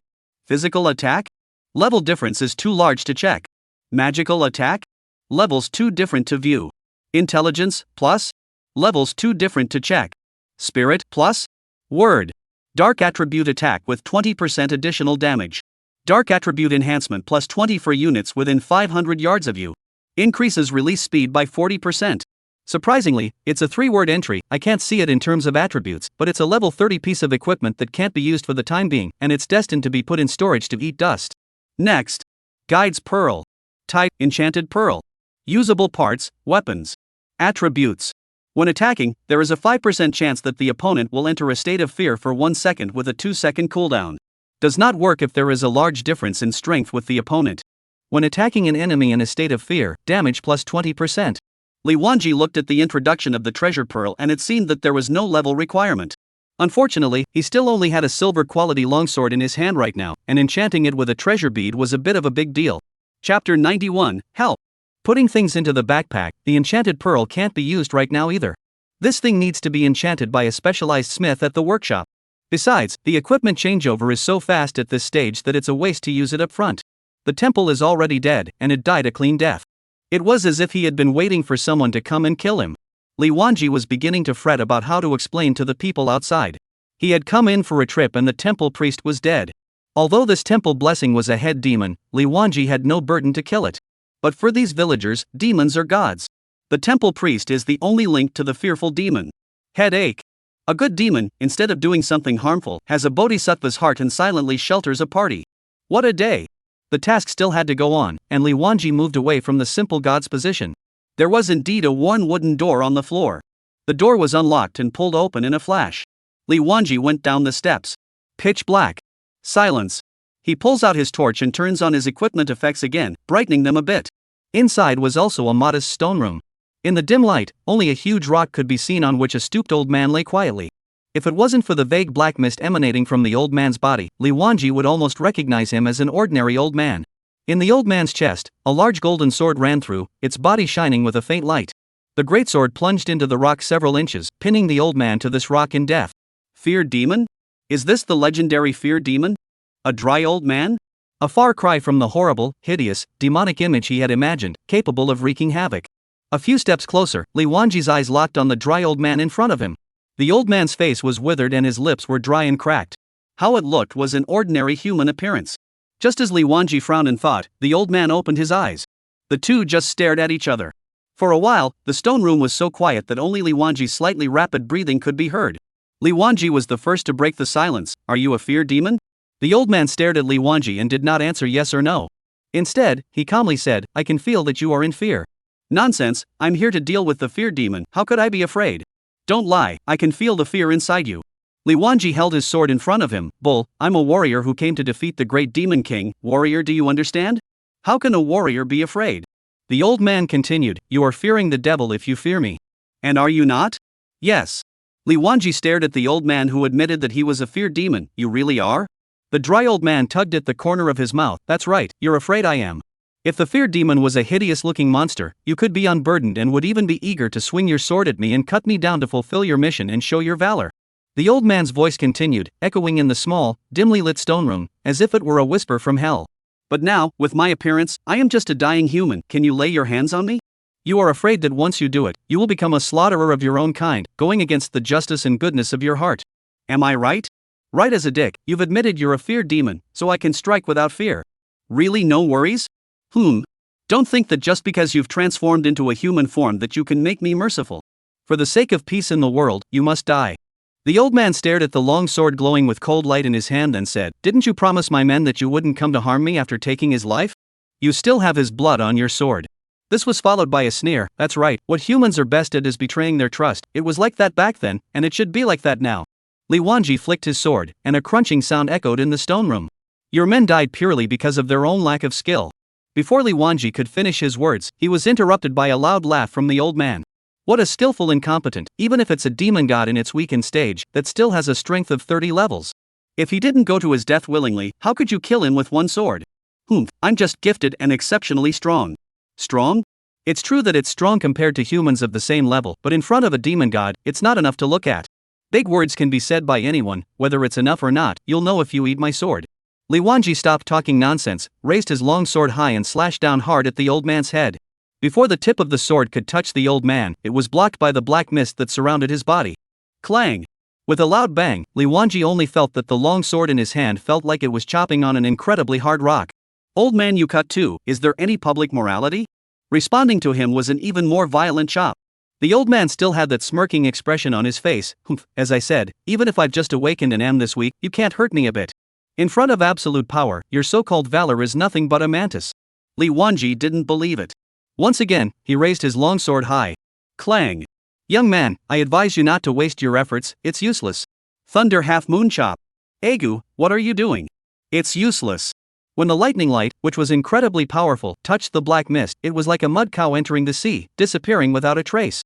Physical attack? Level difference is too large to check. Magical attack? Levels too different to view. Intelligence plus? Levels too different to check. Spirit plus? Word. Dark attribute attack with 20% additional damage. Dark attribute enhancement plus 20 for units within 500 yards of you. Increases release speed by 40%. Surprisingly, it's a 3-word entry. I can't see it in terms of attributes, but it's a level 30 piece of equipment that can't be used for the time being, and it's destined to be put in storage to eat dust. Next. Guide's Pearl. Type: Enchanted Pearl. Usable parts: weapons. Attributes. When attacking, there is a 5% chance that the opponent will enter a state of fear for 1 second with a 2-second cooldown. Does not work if there is a large difference in strength with the opponent. When attacking an enemy in a state of fear, damage plus 20%. Li Wanji looked at the introduction of the treasure pearl and it seemed that there was no level requirement. Unfortunately, he still only had a silver quality longsword in his hand right now, and enchanting it with a treasure bead was a bit of a big deal. Chapter 91, Help. Putting things into the backpack, the enchanted pearl can't be used right now either. This thing needs to be enchanted by a specialized smith at the workshop. Besides, the equipment changeover is so fast at this stage that it's a waste to use it up front. The temple is already dead, and it died a clean death. It was as if he had been waiting for someone to come and kill him. Li Wanji was beginning to fret about how to explain to the people outside. He had come in for a trip and the temple priest was dead. Although this temple blessing was a head demon, Li Wanji had no burden to kill it. But for these villagers, demons are gods. The temple priest is the only link to the fearful demon. Headache. A good demon, instead of doing something harmful, has a bodhisattva's heart and silently shelters a party. What a day! The task still had to go on, and Li Wanji moved away from the simple god's position. There was indeed a worn wooden door on the floor. The door was unlocked and pulled open in a flash. Li Wanji went down the steps. Pitch black. Silence. He pulls out his torch and turns on his equipment effects again, brightening them a bit. Inside was also a modest stone room. In the dim light, only a huge rock could be seen on which a stooped old man lay quietly. If it wasn't for the vague black mist emanating from the old man's body, Li Wanji would almost recognize him as an ordinary old man. In the old man's chest, a large golden sword ran through, its body shining with a faint light. The greatsword plunged into the rock several inches, pinning the old man to this rock in death. Fear demon? Is this the legendary fear demon? A dry old man? A far cry from the horrible, hideous, demonic image he had imagined, capable of wreaking havoc. A few steps closer, Li Wanji's eyes locked on the dry old man in front of him. The old man's face was withered and his lips were dry and cracked. How it looked was an ordinary human appearance. Just as Li Wanji frowned in thought, the old man opened his eyes. The two just stared at each other. For a while, the stone room was so quiet that only Li Wanji's slightly rapid breathing could be heard. Li Wanji was the first to break the silence. Are you a fear demon? The old man stared at Li Wanji and did not answer yes or no. Instead, he calmly said, I can feel that you are in fear. Nonsense, I'm here to deal with the fear demon, how could I be afraid? Don't lie, I can feel the fear inside you. Li Wanji held his sword in front of him. Bull, I'm a warrior who came to defeat the great demon king. Warrior, do you understand? How can a warrior be afraid? The old man continued, you are fearing the devil if you fear me. And are you not? Yes. Li Wanji stared at the old man who admitted that he was a fear demon. You really are? The dry old man tugged at the corner of his mouth. That's right, you're afraid I am. If the fear demon was a hideous-looking monster, you could be unburdened and would even be eager to swing your sword at me and cut me down to fulfill your mission and show your valor. The old man's voice continued, echoing in the small, dimly lit stone room, as if it were a whisper from hell. But now, with my appearance, I am just a dying human. Can you lay your hands on me? You are afraid that once you do it, you will become a slaughterer of your own kind, going against the justice and goodness of your heart. Am I right? Right as a dick, you've admitted you're a fear demon, so I can strike without fear. Really no worries? Don't think that just because you've transformed into a human form that you can make me merciful. For the sake of peace in the world, you must die. The old man stared at the long sword glowing with cold light in his hand and said, didn't you promise my men that you wouldn't come to harm me after taking his life? You still have his blood on your sword. This was followed by a sneer. That's right, what humans are best at is betraying their trust. It was like that back then, and it should be like that now. Li Wanji flicked his sword, and a crunching sound echoed in the stone room. Your men died purely because of their own lack of skill. Before Li Wanji could finish his words, he was interrupted by a loud laugh from the old man. What a skillful incompetent, even if it's a demon god in its weakened stage, that still has a strength of 30 levels. If he didn't go to his death willingly, how could you kill him with one sword? I'm just gifted and exceptionally strong. Strong? It's true that it's strong compared to humans of the same level, but in front of a demon god, it's not enough to look at. Big words can be said by anyone, whether it's enough or not, you'll know if you eat my sword. Li Wanji stopped talking nonsense, raised his long sword high and slashed down hard at the old man's head. Before the tip of the sword could touch the old man, it was blocked by the black mist that surrounded his body. Clang! With a loud bang, Li Wanji only felt that the long sword in his hand felt like it was chopping on an incredibly hard rock. Old man, you cut too, is there any public morality? Responding to him was an even more violent chop. The old man still had that smirking expression on his face. As I said, even if I've just awakened and am this weak, you can't hurt me a bit. In front of absolute power, your so-called valor is nothing but a mantis. Li Wanji didn't believe it. Once again, he raised his long sword high. Clang! Young man, I advise you not to waste your efforts, it's useless. Thunder half-moon chop. Agu, what are you doing? It's useless. When the lightning light, which was incredibly powerful, touched the black mist, it was like a mud cow entering the sea, disappearing without a trace.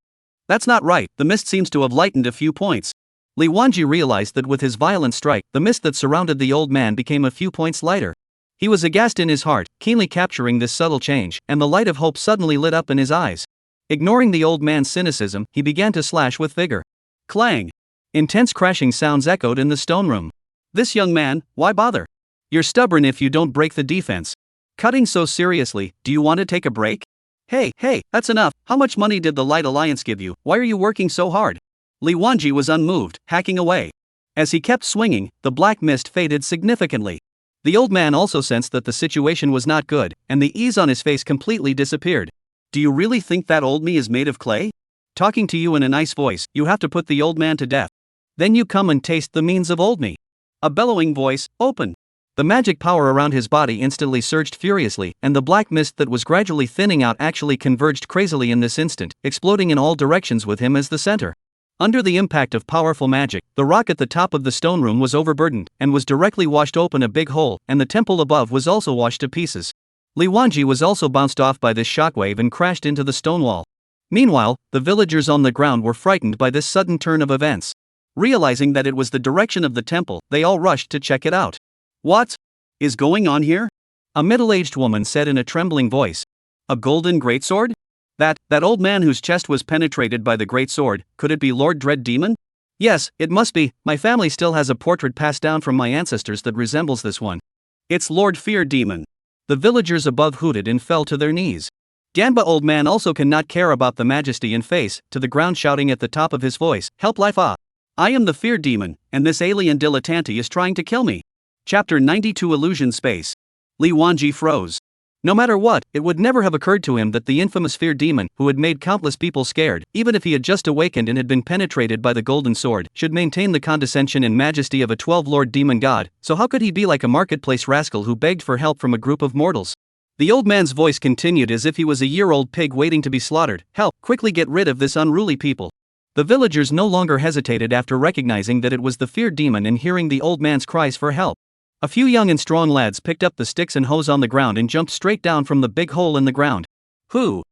That's not right, the mist seems to have lightened a few points. Li Wanji realized that with his violent strike, the mist that surrounded the old man became a few points lighter. He was aghast in his heart, keenly capturing this subtle change, and the light of hope suddenly lit up in his eyes. Ignoring the old man's cynicism, he began to slash with vigor. Clang! Intense crashing sounds echoed in the stone room. This young man, why bother? You're stubborn if you don't break the defense. Cutting so seriously, do you want to take a break? Hey, that's enough. How much money did the Light Alliance give you? Why are you working so hard? Li Wanji was unmoved, hacking away. As he kept swinging, the black mist faded significantly. The old man also sensed that the situation was not good, and the ease on his face completely disappeared. Do you really think that old me is made of clay? Talking to you in a nice voice, you have to put the old man to death. Then you come and taste the means of old me. A bellowing voice, open. The magic power around his body instantly surged furiously, and the black mist that was gradually thinning out actually converged crazily in this instant, exploding in all directions with him as the center. Under the impact of powerful magic, the rock at the top of the stone room was overburdened, and was directly washed open a big hole, and the temple above was also washed to pieces. Li Wanji was also bounced off by this shockwave and crashed into the stone wall. Meanwhile, the villagers on the ground were frightened by this sudden turn of events. Realizing that it was the direction of the temple, they all rushed to check it out. What is going on here? A middle-aged woman said in a trembling voice. A golden greatsword? That old man whose chest was penetrated by the great sword, could it be Lord Dread Demon? Yes, it must be. My family still has a portrait passed down from my ancestors that resembles this one. It's Lord Fear Demon. The villagers above hooted and fell to their knees. Ganba old man also cannot care about the majesty and face, to the ground shouting at the top of his voice, help life ah! I am the Fear Demon, and this alien dilettante is trying to kill me. Chapter 92 Illusion Space. Li Wanji froze. No matter what, it would never have occurred to him that the infamous Fear Demon, who had made countless people scared, even if he had just awakened and had been penetrated by the golden sword, should maintain the condescension and majesty of a 12-lord demon god. So how could he be like a marketplace rascal who begged for help from a group of mortals? The old man's voice continued as if he was a year-old pig waiting to be slaughtered. Help, quickly get rid of this unruly people. The villagers no longer hesitated after recognizing that it was the Fear Demon and hearing the old man's cries for help. A few young and strong lads picked up the sticks and hoes on the ground and jumped straight down from the big hole in the ground. Who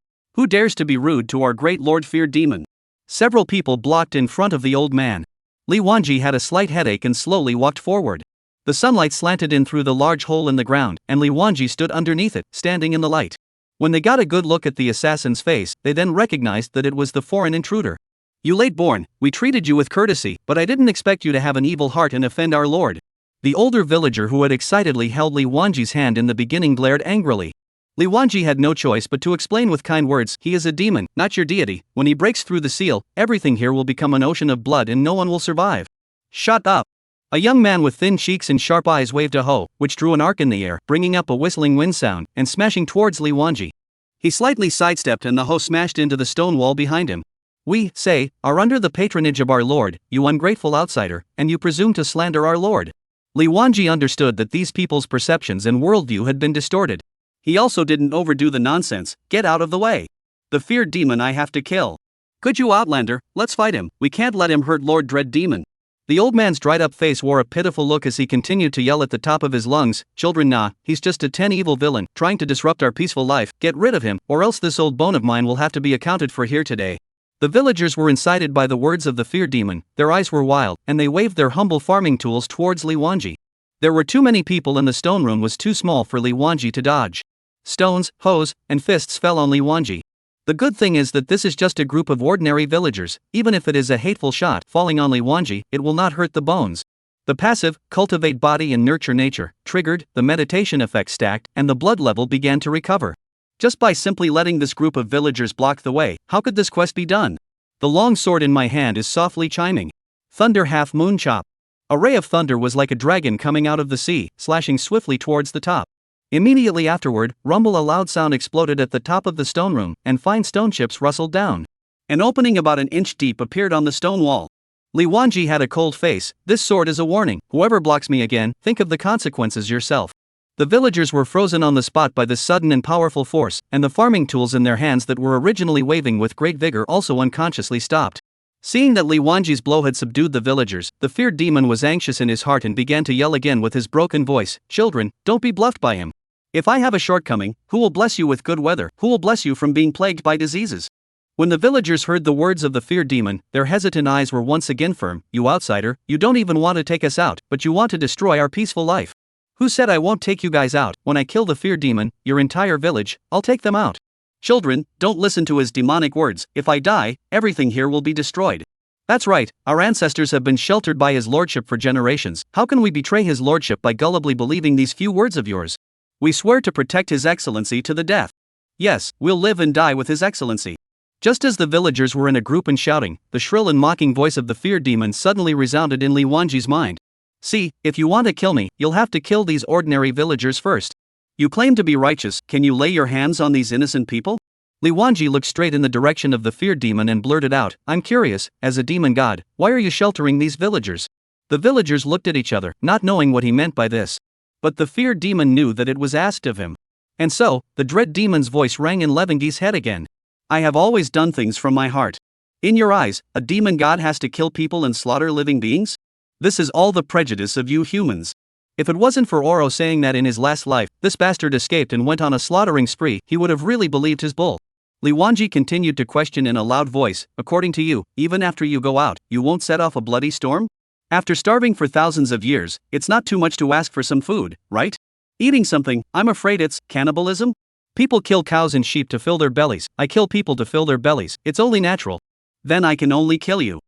dares to be rude to our great Lord Fear Demon? Several people blocked in front of the old man. Li Wanji had a slight headache and slowly walked forward. The sunlight slanted in through the large hole in the ground, and Li Wanji stood underneath it, standing in the light. When they got a good look at the assassin's face, they then recognized that it was the foreign intruder. You late-born, we treated you with courtesy, but I didn't expect you to have an evil heart and offend our lord. The older villager who had excitedly held Li Wanji's hand in the beginning glared angrily. Li Wanji had no choice but to explain with kind words, he is a demon, not your deity. When he breaks through the seal, everything here will become an ocean of blood and no one will survive. Shut up. A young man with thin cheeks and sharp eyes waved a hoe, which drew an arc in the air, bringing up a whistling wind sound, and smashing towards Li Wanji. He slightly sidestepped and the hoe smashed into the stone wall behind him. We, say, are under the patronage of our lord, you ungrateful outsider, and you presume to slander our lord. Li Wanji understood that these people's perceptions and worldview had been distorted. He also didn't overdo the nonsense. Get out of the way. The Fear Demon I have to kill. Could you outlander, let's fight him, we can't let him hurt Lord Dread Demon. The old man's dried-up face wore a pitiful look as he continued to yell at the top of his lungs, children nah, he's just a 10 evil villain, trying to disrupt our peaceful life, get rid of him, or else this old bone of mine will have to be accounted for here today. The villagers were incited by the words of the Fear Demon, their eyes were wild, and they waved their humble farming tools towards Li Wanji. There were too many people and the stone room was too small for Li Wanji to dodge. Stones, hoes, and fists fell on Li Wanji. The good thing is that this is just a group of ordinary villagers, even if it is a hateful shot falling on Li Wanji, it will not hurt the bones. The passive, cultivate body and nurture nature, triggered, the meditation effect stacked, and the blood level began to recover. Just by simply letting this group of villagers block the way, how could this quest be done? The long sword in my hand is softly chiming. Thunder half moon chop. A ray of thunder was like a dragon coming out of the sea, slashing swiftly towards the top. Immediately afterward, rumble, a loud sound exploded at the top of the stone room, and fine stone chips rustled down. An opening about an inch deep appeared on the stone wall. Li Wanji had a cold face. This sword is a warning. Whoever blocks me again, think of the consequences yourself. The villagers were frozen on the spot by this sudden and powerful force, and the farming tools in their hands that were originally waving with great vigor also unconsciously stopped. Seeing that Li Wanji's blow had subdued the villagers, the feared demon was anxious in his heart and began to yell again with his broken voice, "Children, don't be bluffed by him. If I have a shortcoming, who will bless you with good weather? Who will bless you from being plagued by diseases?" When the villagers heard the words of the feared demon, their hesitant eyes were once again firm. "You outsider, you don't even want to take us out, but you want to destroy our peaceful life. Who said I won't take you guys out? When I kill the feared demon, your entire village, I'll take them out. Children, don't listen to his demonic words. If I die, everything here will be destroyed. That's right, our ancestors have been sheltered by his lordship for generations. How can we betray his lordship by gullibly believing these few words of yours? We swear to protect his excellency to the death. Yes, we'll live and die with his excellency." Just as the villagers were in a group and shouting, the shrill and mocking voice of the feared demon suddenly resounded in Li Wanji's mind. "See, if you want to kill me, you'll have to kill these ordinary villagers first. You claim to be righteous, can you lay your hands on these innocent people?" Li Wanji looked straight in the direction of the feared demon and blurted out, "I'm curious, as a demon god, why are you sheltering these villagers?" The villagers looked at each other, not knowing what he meant by this. But the feared demon knew that it was asked of him. And so, the dread demon's voice rang in Levangi's head again. "I have always done things from my heart. In your eyes, a demon god has to kill people and slaughter living beings? This is all the prejudice of you humans. If it wasn't for Oro saying that in his last life, this bastard escaped and went on a slaughtering spree, he would have really believed his bull." Li Wanji continued to question in a loud voice, "According to you, even after you go out, you won't set off a bloody storm? After starving for thousands of years, it's not too much to ask for some food, right? Eating something, I'm afraid it's cannibalism? People kill cows and sheep to fill their bellies, I kill people to fill their bellies, it's only natural. Then I can only kill you."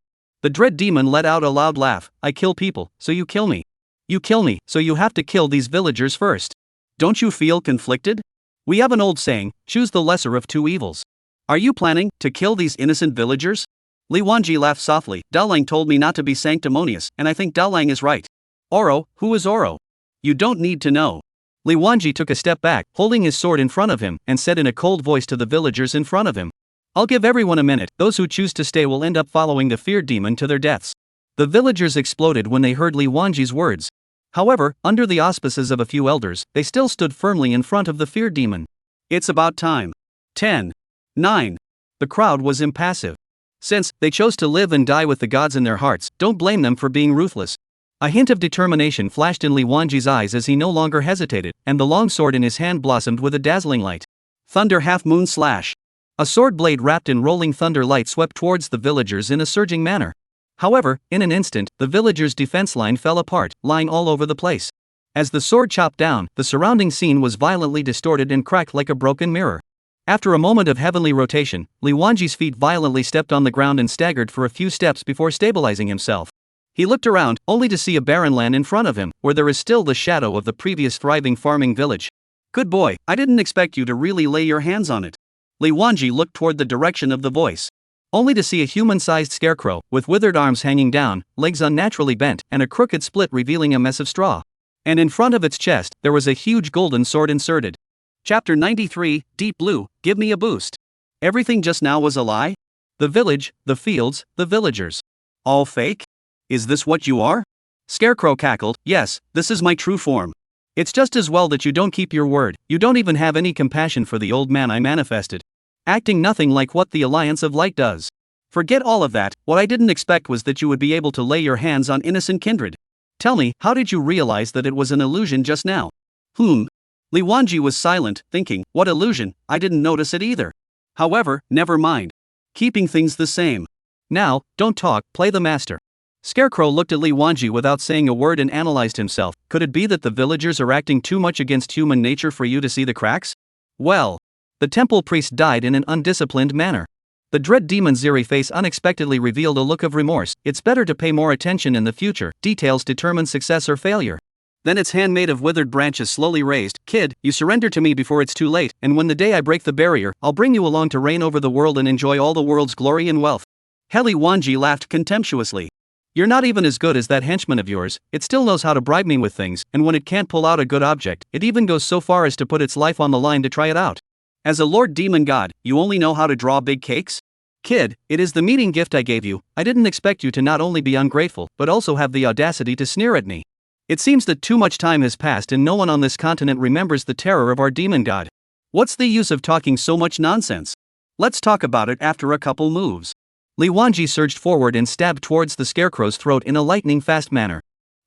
The dread demon let out a loud laugh. "I kill people, so you kill me. You kill me, so you have to kill these villagers first. Don't you feel conflicted? We have an old saying, choose the lesser of two evils. Are you planning to kill these innocent villagers?" Li Wanji laughed softly. "Dalong told me not to be sanctimonious, and I think Dalong is right." "Oro, who is Oro?" "You don't need to know." Li Wanji took a step back, holding his sword in front of him, and said in a cold voice to the villagers in front of him, "I'll give everyone a minute. Those who choose to stay will end up following the feared demon to their deaths." The villagers exploded when they heard Li Wanji's words. However, under the auspices of a few elders, they still stood firmly in front of the feared demon. "It's about time. 10. 9. The crowd was impassive. Since they chose to live and die with the gods in their hearts, don't blame them for being ruthless. A hint of determination flashed in Li Wanji's eyes as he no longer hesitated, and the long sword in his hand blossomed with a dazzling light. Thunder half-moon slash. A sword blade wrapped in rolling thunder light swept towards the villagers in a surging manner. However, in an instant, the villagers' defense line fell apart, lying all over the place. As the sword chopped down, the surrounding scene was violently distorted and cracked like a broken mirror. After a moment of heavenly rotation, Li Wanji's feet violently stepped on the ground and staggered for a few steps before stabilizing himself. He looked around, only to see a barren land in front of him, where there is still the shadow of the previous thriving farming village. "Good boy, I didn't expect you to really lay your hands on it." Li Wanji looked toward the direction of the voice, only to see a human-sized scarecrow, with withered arms hanging down, legs unnaturally bent, and a crooked split revealing a mess of straw. And in front of its chest, there was a huge golden sword inserted. Chapter 93, Deep Blue, Give Me a Boost. Everything just now was a lie? The village, the fields, the villagers. All fake? Is this what you are? Scarecrow cackled, "Yes, this is my true form. It's just as well that you don't keep your word. You don't even have any compassion for the old man I manifested. Acting nothing like what the Alliance of Light does. Forget all of that, what I didn't expect was that you would be able to lay your hands on innocent kindred. Tell me, how did you realize that it was an illusion just now?" Li Wanji was silent, thinking, what illusion, I didn't notice it either. However, never mind. Keeping things the same. Now, don't talk, play the master. Scarecrow looked at Li Wanji without saying a word and analyzed himself. Could it be that the villagers are acting too much against human nature for you to see the cracks? Well, the temple priest died in an undisciplined manner. The dread demon's eerie face unexpectedly revealed a look of remorse. It's better to pay more attention in the future. Details determine success or failure. Then its hand made of withered branches slowly raised. Kid, you surrender to me before it's too late, and when the day I break the barrier, I'll bring you along to reign over the world and enjoy all the world's glory and wealth. Li Wanji laughed contemptuously. You're not even as good as that henchman of yours. It still knows how to bribe me with things, and when it can't pull out a good object, it even goes so far as to put its life on the line to try it out. As a Lord Demon God, you only know how to draw big cakes? Kid, it is the meeting gift I gave you. I didn't expect you to not only be ungrateful, but also have the audacity to sneer at me. It seems that too much time has passed and no one on this continent remembers the terror of our demon god. What's the use of talking so much nonsense? Let's talk about it after a couple moves. Li Wanji surged forward and stabbed towards the scarecrow's throat in a lightning-fast manner.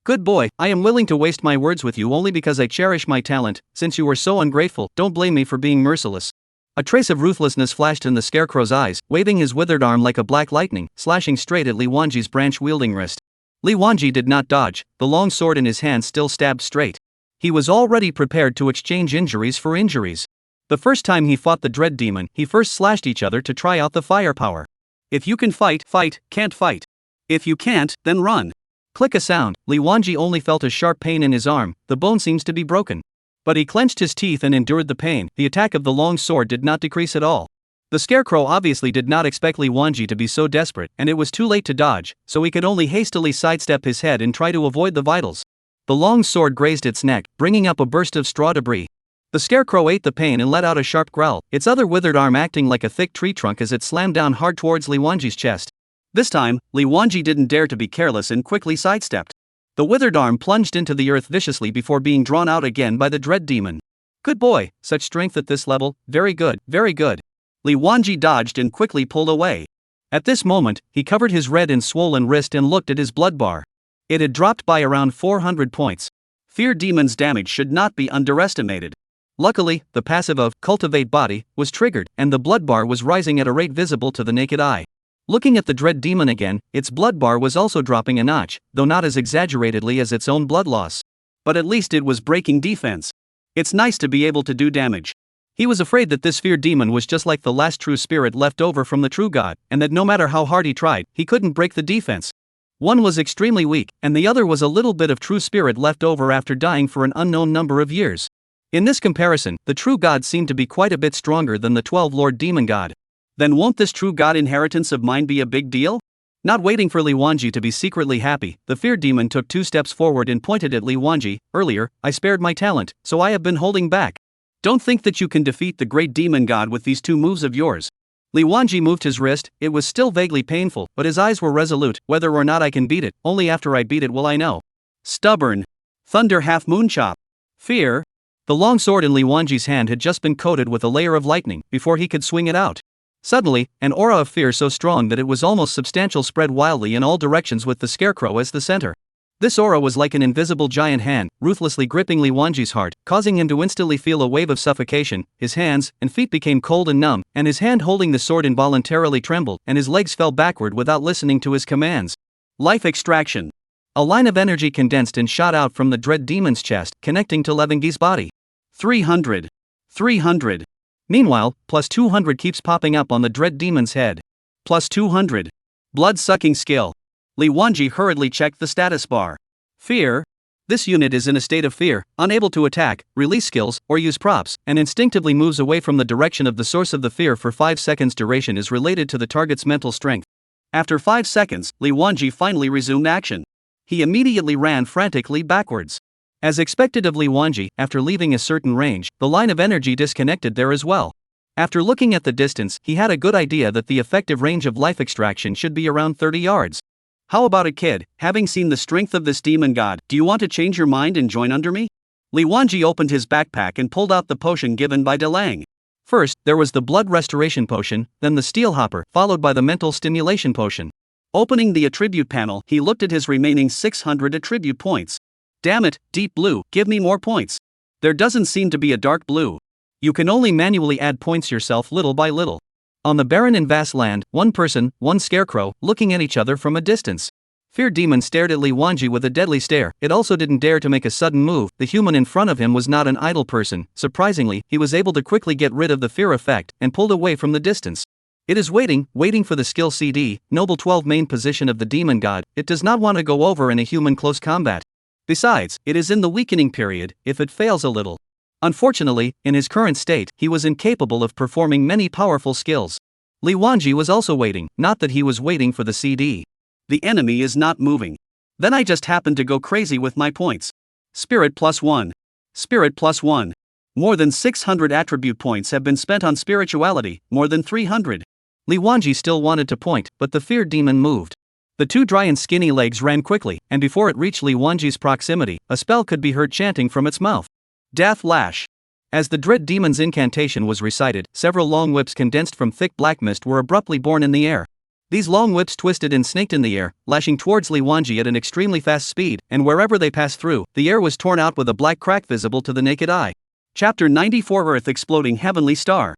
Good boy, I am willing to waste my words with you only because I cherish my talent. Since you were so ungrateful, don't blame me for being merciless. A trace of ruthlessness flashed in the scarecrow's eyes, waving his withered arm like a black lightning, slashing straight at Li Wanji's branch-wielding wrist. Li Wanji did not dodge, the long sword in his hand still stabbed straight. He was already prepared to exchange injuries for injuries. The first time he fought the dread demon, he first slashed each other to try out the firepower. If you can fight, fight, can't fight. If you can't, then run. Click a sound. Li Wanji only felt a sharp pain in his arm, the bone seems to be broken. But he clenched his teeth and endured the pain. The attack of the long sword did not decrease at all. The scarecrow obviously did not expect Li Wanji to be so desperate, and it was too late to dodge, so he could only hastily sidestep his head and try to avoid the vitals. The long sword grazed its neck, bringing up a burst of straw debris. The scarecrow ate the pain and let out a sharp growl, its other withered arm acting like a thick tree trunk as it slammed down hard towards Li Wanji's chest. This time, Li Wanji didn't dare to be careless and quickly sidestepped. The withered arm plunged into the earth viciously before being drawn out again by the dread demon. Good boy, such strength at this level, very good, very good. Li Wanji dodged and quickly pulled away. At this moment, he covered his red and swollen wrist and looked at his blood bar. It had dropped by around 400 points. Fear Demon's damage should not be underestimated. Luckily, the passive of Cultivate Body was triggered, and the blood bar was rising at a rate visible to the naked eye. Looking at the dread demon again, its blood bar was also dropping a notch, though not as exaggeratedly as its own blood loss. But at least it was breaking defense. It's nice to be able to do damage. He was afraid that this fear demon was just like the last true spirit left over from the true god, and that no matter how hard he tried, he couldn't break the defense. One was extremely weak, and the other was a little bit of true spirit left over after dying for an unknown number of years. In this comparison, the true god seemed to be quite a bit stronger than the 12 Lord Demon God. Then won't this true god inheritance of mine be a big deal? Not waiting for Li Wanji to be secretly happy, the fear demon took 2 steps forward and pointed at Li Wanji. Earlier, I spared my talent, so I have been holding back. Don't think that you can defeat the great demon god with these 2 moves of yours. Li Wanji moved his wrist. It was still vaguely painful, but his eyes were resolute. Whether or not I can beat it, only after I beat it will I know. Stubborn. Thunder Half Moon Chop. Fear. The long sword in Li Wanji's hand had just been coated with a layer of lightning before he could swing it out. Suddenly, an aura of fear so strong that it was almost substantial spread wildly in all directions with the scarecrow as the center. This aura was like an invisible giant hand, ruthlessly gripping Li Wanji's heart, causing him to instantly feel a wave of suffocation. His hands and feet became cold and numb, and his hand holding the sword involuntarily trembled, and his legs fell backward without listening to his commands. Life extraction. A line of energy condensed and shot out from the dread demon's chest, connecting to Levengi's body. 300. 300. Meanwhile, plus 200 keeps popping up on the dread demon's head. Plus 200. Blood-sucking skill. Li Wanji hurriedly checked the status bar. Fear. This unit is in a state of fear, unable to attack, release skills, or use props, and instinctively moves away from the direction of the source of the fear for 5 seconds. Duration is related to the target's mental strength. After 5 seconds, Li Wanji finally resumed action. He immediately ran frantically backwards. As expected of Li Wanji, after leaving a certain range, the line of energy disconnected there as well. After looking at the distance, he had a good idea that the effective range of life extraction should be around 30 yards. How about it, kid? Having seen the strength of this demon god, do you want to change your mind and join under me? Li Wanji opened his backpack and pulled out the potion given by Dalong. First, there was the blood restoration potion, then the steel hopper, followed by the mental stimulation potion. Opening the attribute panel, he looked at his remaining 600 attribute points. Damn it, deep blue, give me more points. There doesn't seem to be a dark blue. You can only manually add points yourself little by little. On the barren and vast land, one person, one scarecrow, looking at each other from a distance. Fear Demon stared at Li Wanji with a deadly stare. It also didn't dare to make a sudden move. The human in front of him was not an idle person. Surprisingly, he was able to quickly get rid of the fear effect and pulled away from the distance. It is waiting for the skill CD, Noble 12 main position of the demon god. It does not want to go over in a human close combat. Besides, it is in the weakening period, if it fails a little. Unfortunately, in his current state, he was incapable of performing many powerful skills. Li Wanji was also waiting, not that he was waiting for the CD. The enemy is not moving. Then I just happened to go crazy with my points. Spirit +1. Spirit +1. More than 600 attribute points have been spent on spirituality, more than 300. Li Wanji still wanted to point, but the fear demon moved. The two dry and skinny legs ran quickly, and before it reached Li Wanji's proximity, a spell could be heard chanting from its mouth. Death Lash. As the dread demon's incantation was recited, several long whips condensed from thick black mist were abruptly born in the air. These long whips twisted and snaked in the air, lashing towards Li Wanji at an extremely fast speed, and wherever they passed through, the air was torn out with a black crack visible to the naked eye. Chapter 94 Earth Exploding Heavenly Star.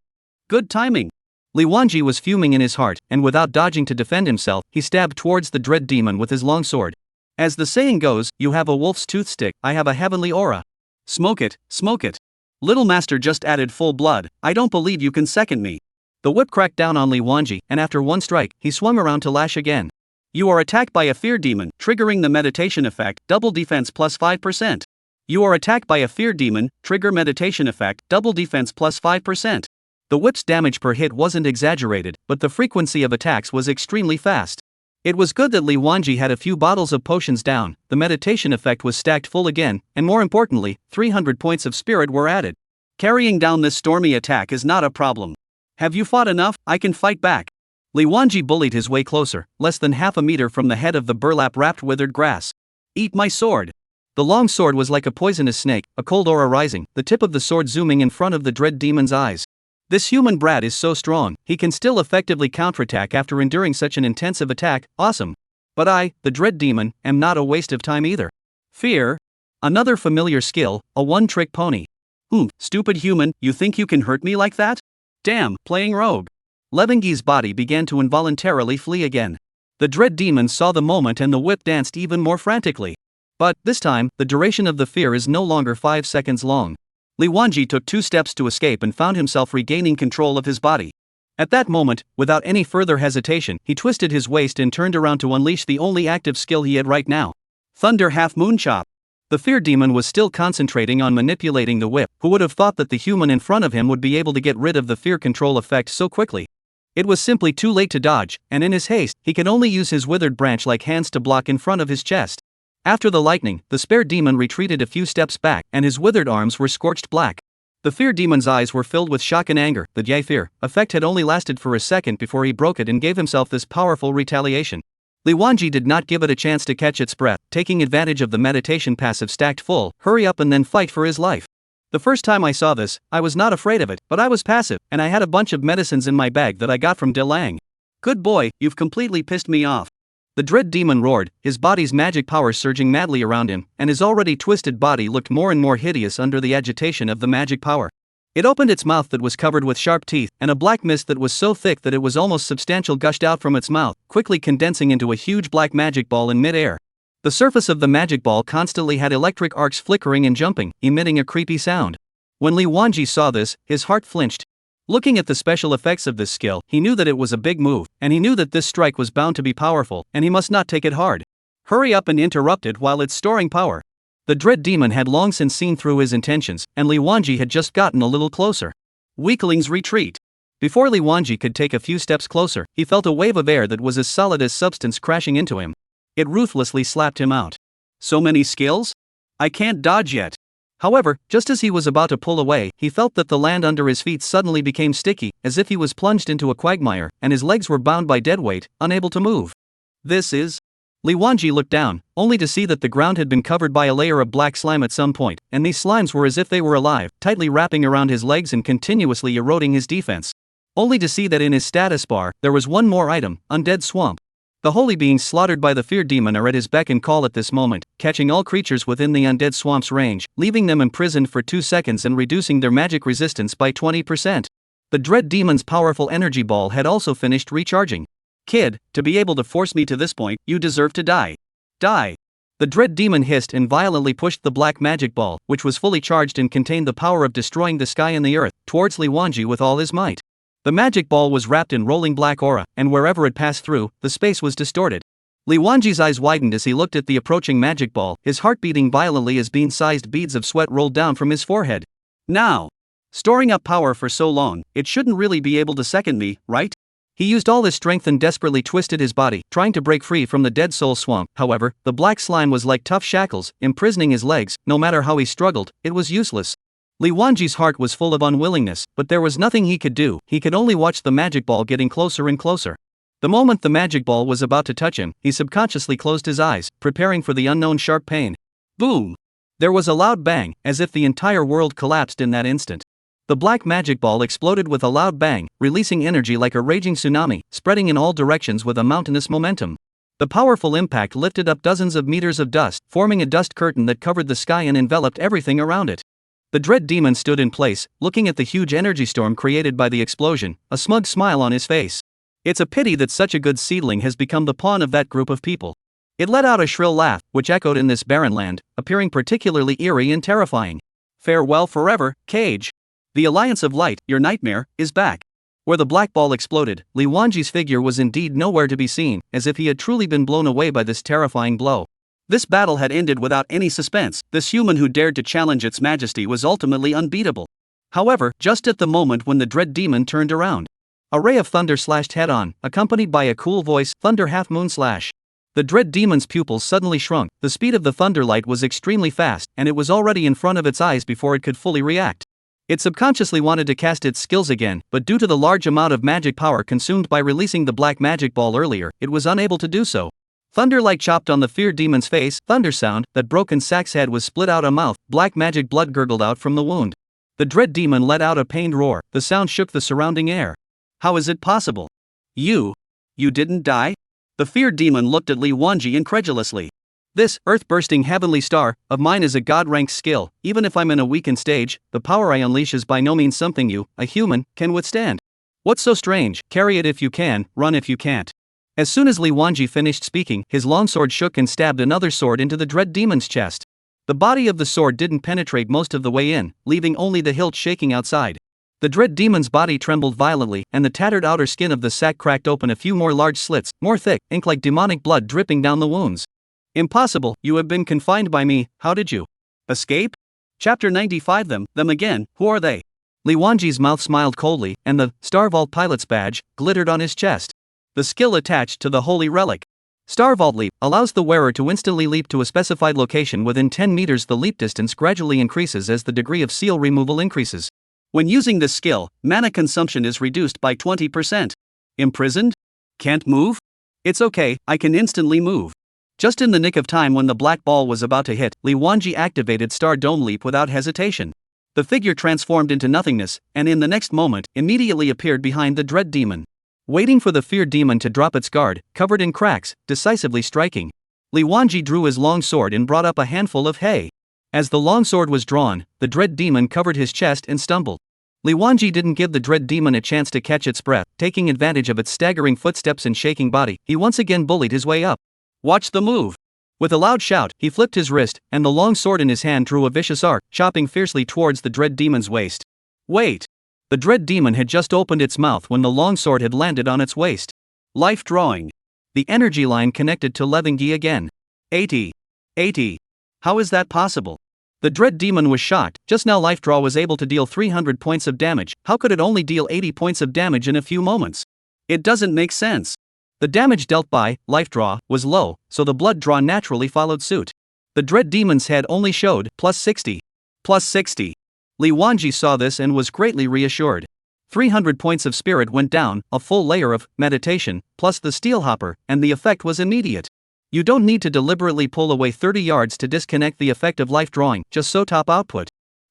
Good timing. Li Wanji was fuming in his heart, and without dodging to defend himself, he stabbed towards the dread demon with his long sword. As the saying goes, you have a wolf's tooth stick, I have a heavenly aura. Smoke it, smoke it. Little Master just added full blood, I don't believe you can second me. The whip cracked down on Li Wanji, and after one strike, he swung around to lash again. You are attacked by a fear demon, triggering the meditation effect, double defense +5%. You are attacked by a fear demon, trigger meditation effect, double defense +5%. The whip's damage per hit wasn't exaggerated, but the frequency of attacks was extremely fast. It was good that Li Wanji had a few bottles of potions down, the meditation effect was stacked full again, and more importantly, 300 points of spirit were added. Carrying down this stormy attack is not a problem. Have you fought enough? I can fight back. Li Wanji bullied his way closer, less than half a meter from the head of the burlap-wrapped withered grass. Eat my sword. The long sword was like a poisonous snake, a cold aura rising, the tip of the sword zooming in front of the dread demon's eyes. This human brat is so strong, he can still effectively counterattack after enduring such an intensive attack, awesome. But I, the dread demon, am not a waste of time either. Fear. Another familiar skill, a one-trick pony. Stupid human, you think you can hurt me like that? Damn, playing rogue. Levengi's body began to involuntarily flee again. The dread demon saw the moment and the whip danced even more frantically. But, this time, the duration of the fear is no longer 5 seconds long. Li Wanji took 2 steps to escape and found himself regaining control of his body. At that moment, without any further hesitation, he twisted his waist and turned around to unleash the only active skill he had right now. Thunder Half Moon Chop. The fear demon was still concentrating on manipulating the whip. Who would have thought that the human in front of him would be able to get rid of the fear control effect so quickly? It was simply too late to dodge, and in his haste, he could only use his withered branch-like hands to block in front of his chest. After the lightning, the spare demon retreated a few steps back, and his withered arms were scorched black. The fear demon's eyes were filled with shock and anger. The Yai fear effect had only lasted for a second before he broke it and gave himself this powerful retaliation. Li Wanji did not give it a chance to catch its breath, taking advantage of the meditation passive stacked full, hurry up and then fight for his life. The first time I saw this, I was not afraid of it, but I was passive, and I had a bunch of medicines in my bag that I got from Dalong. Good boy, you've completely pissed me off. The dread demon roared, his body's magic power surging madly around him, and his already twisted body looked more and more hideous under the agitation of the magic power. It opened its mouth that was covered with sharp teeth, and a black mist that was so thick that it was almost substantial gushed out from its mouth, quickly condensing into a huge black magic ball in mid-air. The surface of the magic ball constantly had electric arcs flickering and jumping, emitting a creepy sound. When Li Wanji saw this, his heart flinched. Looking at the special effects of this skill, he knew that it was a big move, and he knew that this strike was bound to be powerful, and he must not take it hard. Hurry up and interrupt it while it's storing power. The dread demon had long since seen through his intentions, and Li Wanji had just gotten a little closer. Weaklings retreat. Before Li Wanji could take a few steps closer, he felt a wave of air that was as solid as substance crashing into him. It ruthlessly slapped him out. So many skills? I can't dodge yet. However, just as he was about to pull away, he felt that the land under his feet suddenly became sticky, as if he was plunged into a quagmire, and his legs were bound by dead weight, unable to move. This is... Li Wanji looked down, only to see that the ground had been covered by a layer of black slime at some point, and these slimes were as if they were alive, tightly wrapping around his legs and continuously eroding his defense. Only to see that in his status bar, there was one more item, Undead Swamp. The holy beings slaughtered by the fear demon are at his beck and call at this moment, catching all creatures within the undead swamp's range, leaving them imprisoned for 2 seconds and reducing their magic resistance by 20%. The dread demon's powerful energy ball had also finished recharging. Kid, to be able to force me to this point, you deserve to die. Die. The dread demon hissed and violently pushed the black magic ball, which was fully charged and contained the power of destroying the sky and the earth, towards Li Wanji with all his might. The magic ball was wrapped in rolling black aura, and wherever it passed through, the space was distorted. Li Wanji's eyes widened as he looked at the approaching magic ball, his heart beating violently as bean-sized beads of sweat rolled down from his forehead. Now! Storing up power for so long, it shouldn't really be able to second me, right? He used all his strength and desperately twisted his body, trying to break free from the dead soul swamp. However, the black slime was like tough shackles, imprisoning his legs. No matter how he struggled, it was useless. Li Wanji's heart was full of unwillingness, but there was nothing he could do. He could only watch the magic ball getting closer and closer. The moment the magic ball was about to touch him, he subconsciously closed his eyes, preparing for the unknown sharp pain. Boom! There was a loud bang, as if the entire world collapsed in that instant. The black magic ball exploded with a loud bang, releasing energy like a raging tsunami, spreading in all directions with a mountainous momentum. The powerful impact lifted up dozens of meters of dust, forming a dust curtain that covered the sky and enveloped everything around it. The dread demon stood in place, looking at the huge energy storm created by the explosion, a smug smile on his face. It's a pity that such a good seedling has become the pawn of that group of people. It let out a shrill laugh, which echoed in this barren land, appearing particularly eerie and terrifying. Farewell forever, Cage. The Alliance of Light, your nightmare, is back. Where the black ball exploded, Li Wanji's figure was indeed nowhere to be seen, as if he had truly been blown away by this terrifying blow. This battle had ended without any suspense. This human who dared to challenge its majesty was ultimately unbeatable. However, just at the moment when the dread demon turned around, a ray of thunder slashed head-on, accompanied by a cool voice, "Thunder half-moon slash." The dread demon's pupils suddenly shrunk. The speed of the thunderlight was extremely fast, and it was already in front of its eyes before it could fully react. It subconsciously wanted to cast its skills again, but due to the large amount of magic power consumed by releasing the black magic ball earlier, it was unable to do so. Thunderlight chopped on the fear demon's face. Thunder sound. That broken sack's head was split out a mouth. Black magic blood gurgled out from the wound. The dread demon let out a pained roar. The sound shook the surrounding air. How is it possible? You didn't die? The fear demon looked at Li Wanji incredulously. This earth-bursting heavenly star of mine is a god-ranked skill. Even if I'm in a weakened stage, the power I unleash is by no means something you, a human, can withstand. What's so strange? Carry it if you can, run if you can't. As soon as Li Wanji finished speaking, his longsword shook and stabbed another sword into the dread demon's chest. The body of the sword didn't penetrate most of the way in, leaving only the hilt shaking outside. The dread demon's body trembled violently, and the tattered outer skin of the sack cracked open a few more large slits, more thick, ink like demonic blood dripping down the wounds. Impossible, you have been confined by me. How did you escape? Chapter 95. Them again, who are they? Li Wanji's mouth smiled coldly, and the Star Vault pilot's badge glittered on his chest. The skill attached to the holy relic. Star Vault Leap allows the wearer to instantly leap to a specified location within 10 meters. The leap distance gradually increases as the degree of seal removal increases. When using this skill, mana consumption is reduced by 20%. Imprisoned? Can't move? It's okay, I can instantly move. Just in the nick of time when the black ball was about to hit, Li Wanji activated Star Dome Leap without hesitation. The figure transformed into nothingness, and in the next moment, immediately appeared behind the dread demon. Waiting for the fear demon to drop its guard, covered in cracks, decisively striking. Li Wanji drew his long sword and brought up a handful of hay. As the long sword was drawn, the dread demon covered his chest and stumbled. Li Wanji didn't give the dread demon a chance to catch its breath. Taking advantage of its staggering footsteps and shaking body, he once again bullied his way up. Watch the move! With a loud shout, he flipped his wrist, and the long sword in his hand drew a vicious arc, chopping fiercely towards the dread demon's waist. Wait! The dread demon had just opened its mouth when the long sword had landed on its waist. Life drawing. The energy line connected to Levingi again. 80. How is that possible? The dread demon was shocked. Just now Life Draw was able to deal 300 points of damage. How could it only deal 80 points of damage in a few moments? It doesn't make sense. The damage dealt by Life Draw was low, so the blood draw naturally followed suit. The dread demon's head only showed +60. Li Wanji saw this and was greatly reassured. 300 points of spirit went down, a full layer of meditation, plus the steel hopper, and the effect was immediate. You don't need to deliberately pull away 30 yards to disconnect the effect of life drawing, just so top output.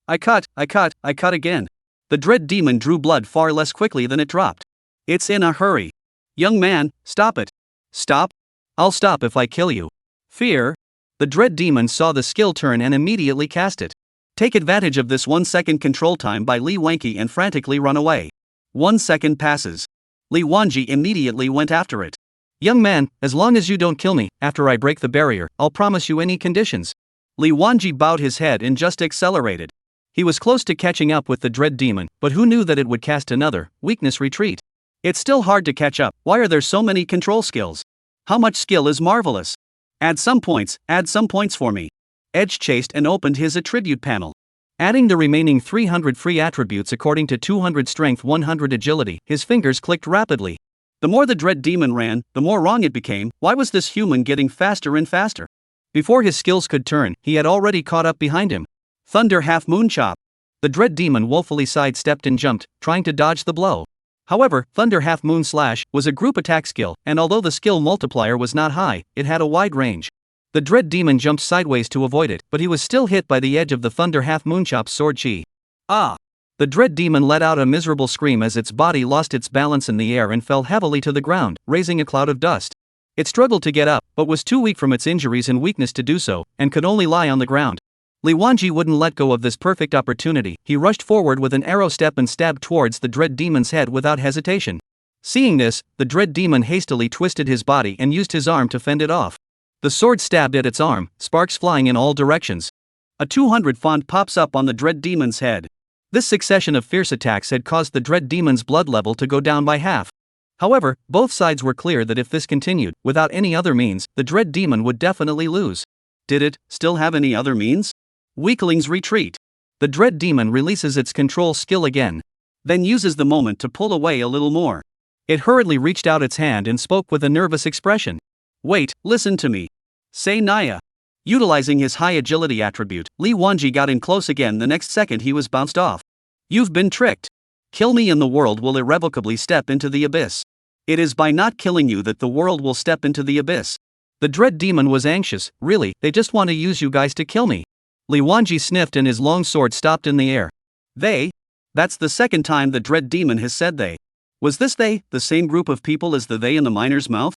I cut again. The dread demon drew blood far less quickly than it dropped. It's in a hurry. Young man, stop it. Stop? I'll stop if I kill you. Fear? The dread demon saw the skill turn and immediately cast it. Take advantage of this 1 second control time by Li Wanji and frantically run away. 1 second passes. Li Wanji immediately went after it. Young man, as long as you don't kill me, after I break the barrier, I'll promise you any conditions. Li Wanji bowed his head and just accelerated. He was close to catching up with the dread demon, but who knew that it would cast another, weakness retreat? It's still hard to catch up. Why are there so many control skills? How much skill is marvelous? Add some points for me. Edge chased and opened his attribute panel. Adding the remaining 300 free attributes according to 200 strength 100 agility, his fingers clicked rapidly. The more the dread demon ran, the more wrong it became. Why was this human getting faster and faster? Before his skills could turn, he had already caught up behind him. Thunder half moon chop. The dread demon woefully sidestepped and jumped, trying to dodge the blow. However, Thunder half moon slash was a group attack skill, and although the skill multiplier was not high, it had a wide range. The dread demon jumped sideways to avoid it, but he was still hit by the edge of the Thunder half moon chop's sword chi. Ah! The dread demon let out a miserable scream as its body lost its balance in the air and fell heavily to the ground, raising a cloud of dust. It struggled to get up, but was too weak from its injuries and weakness to do so, and could only lie on the ground. Li Wanji wouldn't let go of this perfect opportunity. He rushed forward with an arrow step and stabbed towards the dread demon's head without hesitation. Seeing this, the dread demon hastily twisted his body and used his arm to fend it off. The sword stabbed at its arm, sparks flying in all directions. A 200 font pops up on the dread demon's head. This succession of fierce attacks had caused the dread demon's blood level to go down by half. However, both sides were clear that if this continued, without any other means, the dread demon would definitely lose. Did it still have any other means? Weaklings retreat. The dread demon releases its control skill again, then uses the moment to pull away a little more. It hurriedly reached out its hand and spoke with a nervous expression. Wait, listen to me. Say Naya. Utilizing his high agility attribute, Li Wanji got in close again. The next second he was bounced off. You've been tricked. Kill me and the world will irrevocably step into the abyss. It is by not killing you that the world will step into the abyss. The dread demon was anxious. Really, they just want to use you guys to kill me. Li Wanji sniffed and his long sword stopped in the air. They? That's the second time the dread demon has said they. Was this they, the same group of people as the they in the miner's mouth?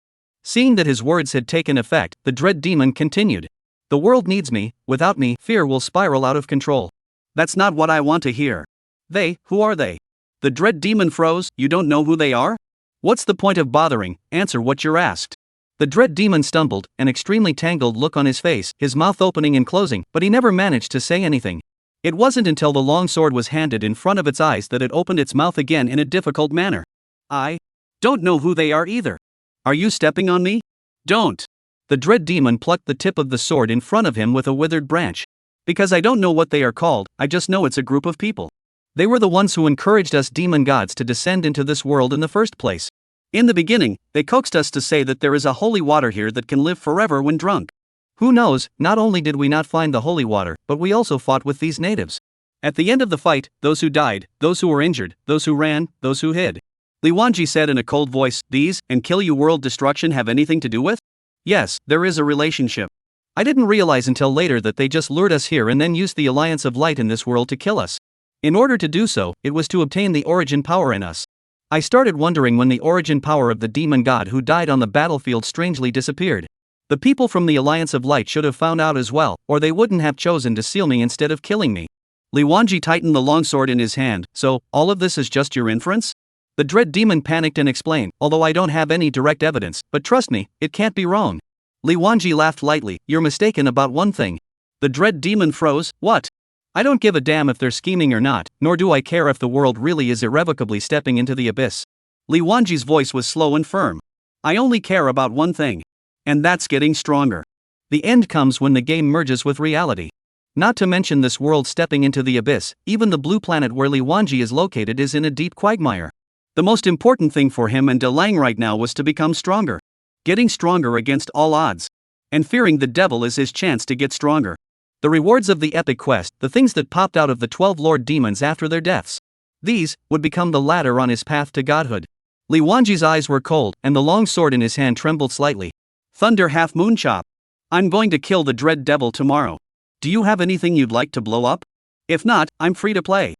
Seeing that his words had taken effect, the dread demon continued. The world needs me. Without me, fear will spiral out of control. That's not what I want to hear. They, who are they? The dread demon froze. You don't know who they are? What's the point of bothering? Answer what you're asked. The dread demon stumbled, an extremely tangled look on his face, his mouth opening and closing, but he never managed to say anything. It wasn't until the long sword was handed in front of its eyes that it opened its mouth again in a difficult manner. I don't know who they are either. Are you stepping on me? Don't. The dread demon plucked the tip of the sword in front of him with a withered branch. Because I don't know what they are called, I just know it's a group of people. They were the ones who encouraged us demon gods to descend into this world in the first place. In the beginning, they coaxed us to say that there is a holy water here that can live forever when drunk. Who knows, not only did we not find the holy water, but we also fought with these natives. At the end of the fight, those who died, those who were injured, those who ran, those who hid. Li Wanji said in a cold voice, these, and kill you world destruction have anything to do with? Yes, there is a relationship. I didn't realize until later that they just lured us here and then used the Alliance of Light in this world to kill us. In order to do so, it was to obtain the origin power in us. I started wondering when the origin power of the demon god who died on the battlefield strangely disappeared. The people from the Alliance of Light should have found out as well, or they wouldn't have chosen to seal me instead of killing me. Li Wanji tightened the longsword in his hand. So, all of this is just your inference? The dread demon panicked and explained, although I don't have any direct evidence, but trust me, it can't be wrong. Li Wanji laughed lightly. You're mistaken about one thing. The dread demon froze. What? I don't give a damn if they're scheming or not, nor do I care if the world really is irrevocably stepping into the abyss. Li Wanji's voice was slow and firm. I only care about one thing. And that's getting stronger. The end comes when the game merges with reality. Not to mention this world stepping into the abyss, even the blue planet where Li Wanji is located is in a deep quagmire. The most important thing for him and Dalong right now was to become stronger. Getting stronger against all odds. And fearing the devil is his chance to get stronger. The rewards of the epic quest, the things that popped out of the 12 Lord Demons after their deaths. These would become the ladder on his path to godhood. Li Wanji's eyes were cold, and the long sword in his hand trembled slightly. Thunder half moon chop. I'm going to kill the dread devil tomorrow. Do you have anything you'd like to blow up? If not, I'm free to play.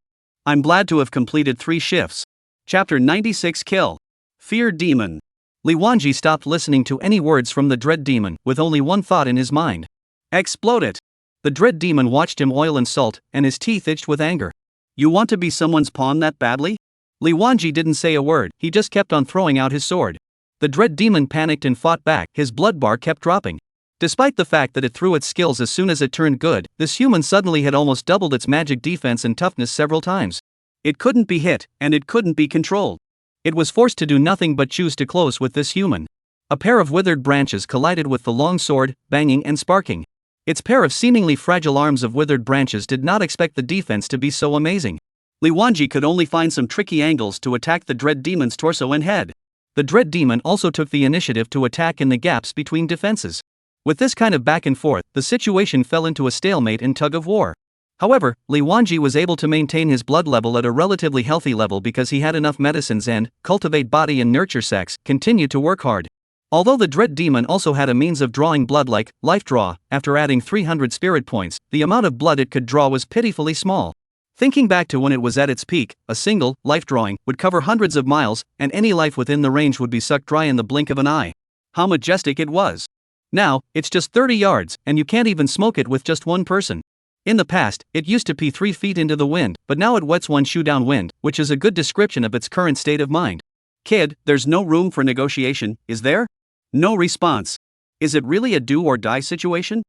I'm glad to have completed 3 shifts. Chapter 96 Kill. Fear Demon. Li Wanji stopped listening to any words from the dread demon, with only one thought in his mind. Explode it. The dread demon watched him oil and salt, and his teeth itched with anger. You want to be someone's pawn that badly? Li Wanji didn't say a word, he just kept on throwing out his sword. The dread demon panicked and fought back, his blood bar kept dropping. Despite the fact that it threw its skills as soon as it turned good, this human suddenly had almost doubled its magic defense and toughness several times. It couldn't be hit, and it couldn't be controlled. It was forced to do nothing but choose to close with this human. A pair of withered branches collided with the long sword, banging and sparking. Its pair of seemingly fragile arms of withered branches did not expect the defense to be so amazing. Li Wanji could only find some tricky angles to attack the Dread Demon's torso and head. The Dread Demon also took the initiative to attack in the gaps between defenses. With this kind of back and forth, the situation fell into a stalemate and tug of war. However, Li Wanji was able to maintain his blood level at a relatively healthy level because he had enough medicines and, cultivate body and nurture sex, continued to work hard. Although the Dread Demon also had a means of drawing blood like life draw, after adding 300 spirit points, the amount of blood it could draw was pitifully small. Thinking back to when it was at its peak, a single, life drawing, would cover hundreds of miles, and any life within the range would be sucked dry in the blink of an eye. How majestic it was! Now, it's just 30 yards, and you can't even smoke it with just one person. In the past, it used to pee 3 feet into the wind, but now it wets one shoe down wind, which is a good description of its current state of mind. Kid, there's no room for negotiation, is there? No response. Is it really a do or die situation?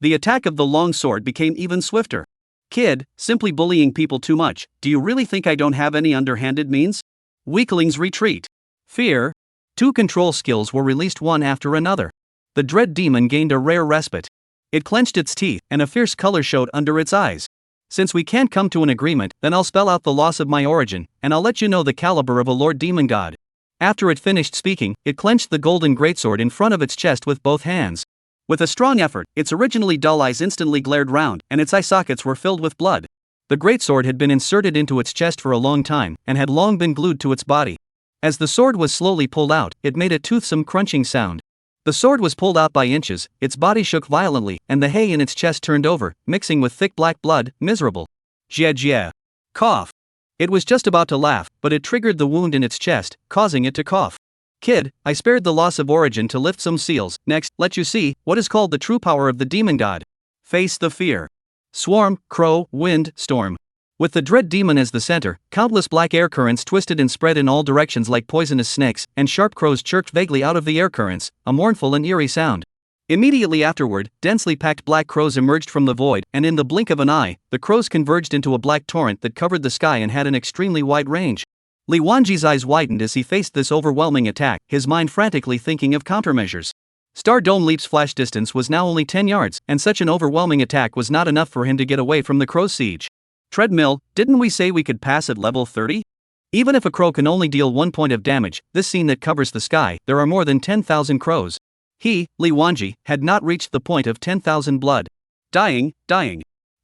The attack of the long sword became even swifter. Kid, simply bullying people too much, do you really think I don't have any underhanded means? Weaklings retreat. Fear. 2 control skills were released one after another. The Dread Demon gained a rare respite. It clenched its teeth, and a fierce color showed under its eyes. Since we can't come to an agreement, then I'll spell out the loss of my origin, and I'll let you know the caliber of a Lord Demon God. After it finished speaking, it clenched the golden greatsword in front of its chest with both hands. With a strong effort, its originally dull eyes instantly glared round, and its eye sockets were filled with blood. The greatsword had been inserted into its chest for a long time, and had long been glued to its body. As the sword was slowly pulled out, it made a toothsome crunching sound. The sword was pulled out by inches, its body shook violently, and the hay in its chest turned over, mixing with thick black blood, miserable. Jie. Cough. It was just about to laugh, but it triggered the wound in its chest, causing it to cough. Kid, I spared the loss of origin to lift some seals, next, let you see what is called the true power of the demon god. Face the fear. Swarm, crow, wind, storm. With the Dread Demon as the center, countless black air currents twisted and spread in all directions like poisonous snakes, and sharp crows chirped vaguely out of the air currents, a mournful and eerie sound. Immediately afterward, densely packed black crows emerged from the void, and in the blink of an eye, the crows converged into a black torrent that covered the sky and had an extremely wide range. Li Wanji's eyes widened as he faced this overwhelming attack, his mind frantically thinking of countermeasures. Star Dome Leap's flash distance was now only 10 yards, and such an overwhelming attack was not enough for him to get away from the crow's siege. Treadmill, didn't we say we could pass at level 30? Even if a crow can only deal 1 point of damage, this scene that covers the sky, there are more than 10,000 crows. He, Li Wanji, had not reached the point of 10,000 blood. Dying.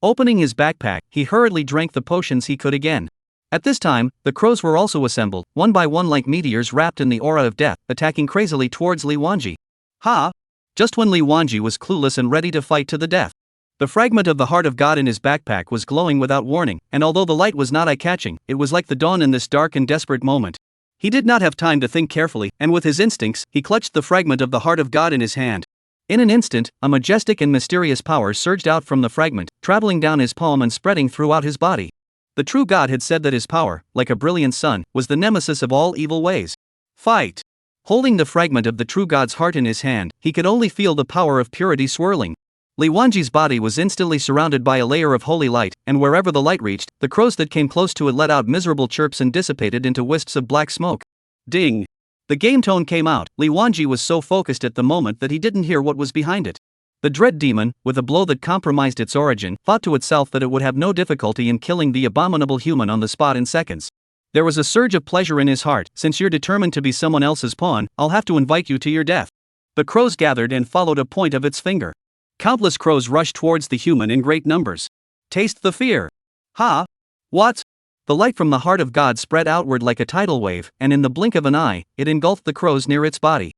Opening his backpack, he hurriedly drank the potions he could again. At this time, the crows were also assembled, one by one like meteors wrapped in the aura of death, attacking crazily towards Li Wanji. Ha! Just when Li Wanji was clueless and ready to fight to the death. The fragment of the Heart of God in his backpack was glowing without warning, and although the light was not eye-catching, it was like the dawn in this dark and desperate moment. He did not have time to think carefully, and with his instincts, he clutched the fragment of the Heart of God in his hand. In an instant, a majestic and mysterious power surged out from the fragment, traveling down his palm and spreading throughout his body. The true God had said that his power, like a brilliant sun, was the nemesis of all evil ways. Fight! Holding the fragment of the true God's heart in his hand, he could only feel the power of purity swirling. Li Wanji's body was instantly surrounded by a layer of holy light, and wherever the light reached, the crows that came close to it let out miserable chirps and dissipated into wisps of black smoke. Ding! The game tone came out. Li Wanji was so focused at the moment that he didn't hear what was behind it. The Dread Demon, with a blow that compromised its origin, thought to itself that it would have no difficulty in killing the abominable human on the spot in seconds. There was a surge of pleasure in his heart. Since you're determined to be someone else's pawn, I'll have to invite you to your death. The crows gathered and followed a point of its finger. Countless crows rushed towards the human in great numbers. Taste the fear. Ha! What? The light from the Heart of God spread outward like a tidal wave, and in the blink of an eye, it engulfed the crows near its body.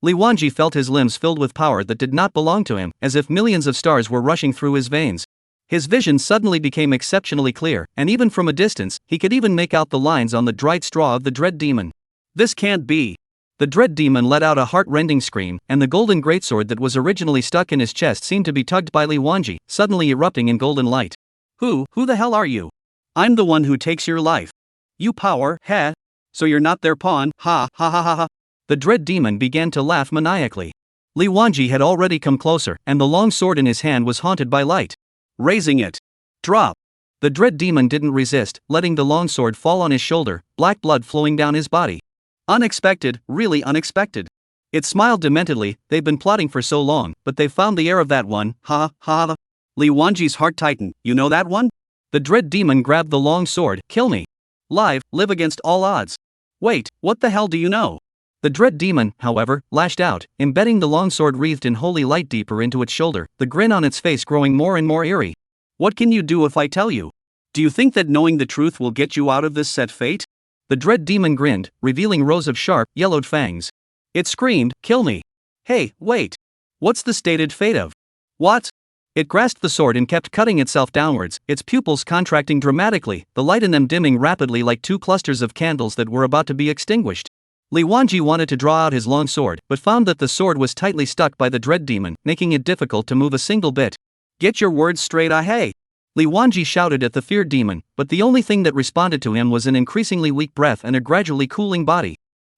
Li Wanji felt his limbs filled with power that did not belong to him, as if millions of stars were rushing through his veins. His vision suddenly became exceptionally clear, and even from a distance, he could even make out the lines on the dried straw of the Dread Demon. This can't be. The Dread Demon let out a heart-rending scream, and the golden greatsword that was originally stuck in his chest seemed to be tugged by Li Wanji, suddenly erupting in golden light. Who the hell are you? I'm the one who takes your life. You power, heh? So you're not their pawn, ha ha ha ha ha. The Dread Demon began to laugh maniacally. Li Wanji had already come closer, and the long sword in his hand was haunted by light. Raising it. Drop. The dread demon didn't resist, letting the longsword fall on his shoulder, black blood flowing down his body. Unexpected, really unexpected. It smiled dementedly. They've been plotting for so long, but they've found the heir of that one, ha ha. Li Wanji's heart tightened. You know that one? The dread demon grabbed the long sword. Kill me. Live against all odds. Wait, what the hell do you know? The dread demon, however, lashed out, embedding the longsword wreathed in holy light deeper into its shoulder, the grin on its face growing more and more eerie. What can you do if I tell you? Do you think that knowing the truth will get you out of this set fate? The dread demon grinned, revealing rows of sharp, yellowed fangs. It screamed, kill me. Hey, wait. What's the stated fate of? What? It grasped the sword and kept cutting itself downwards, its pupils contracting dramatically, the light in them dimming rapidly like two clusters of candles that were about to be extinguished. Li Wanji wanted to draw out his long sword, but found that the sword was tightly stuck by the dread demon, making it difficult to move a single bit. Get your words straight, hey! Li Wanji shouted at the feared demon, but the only thing that responded to him was an increasingly weak breath and a gradually cooling body.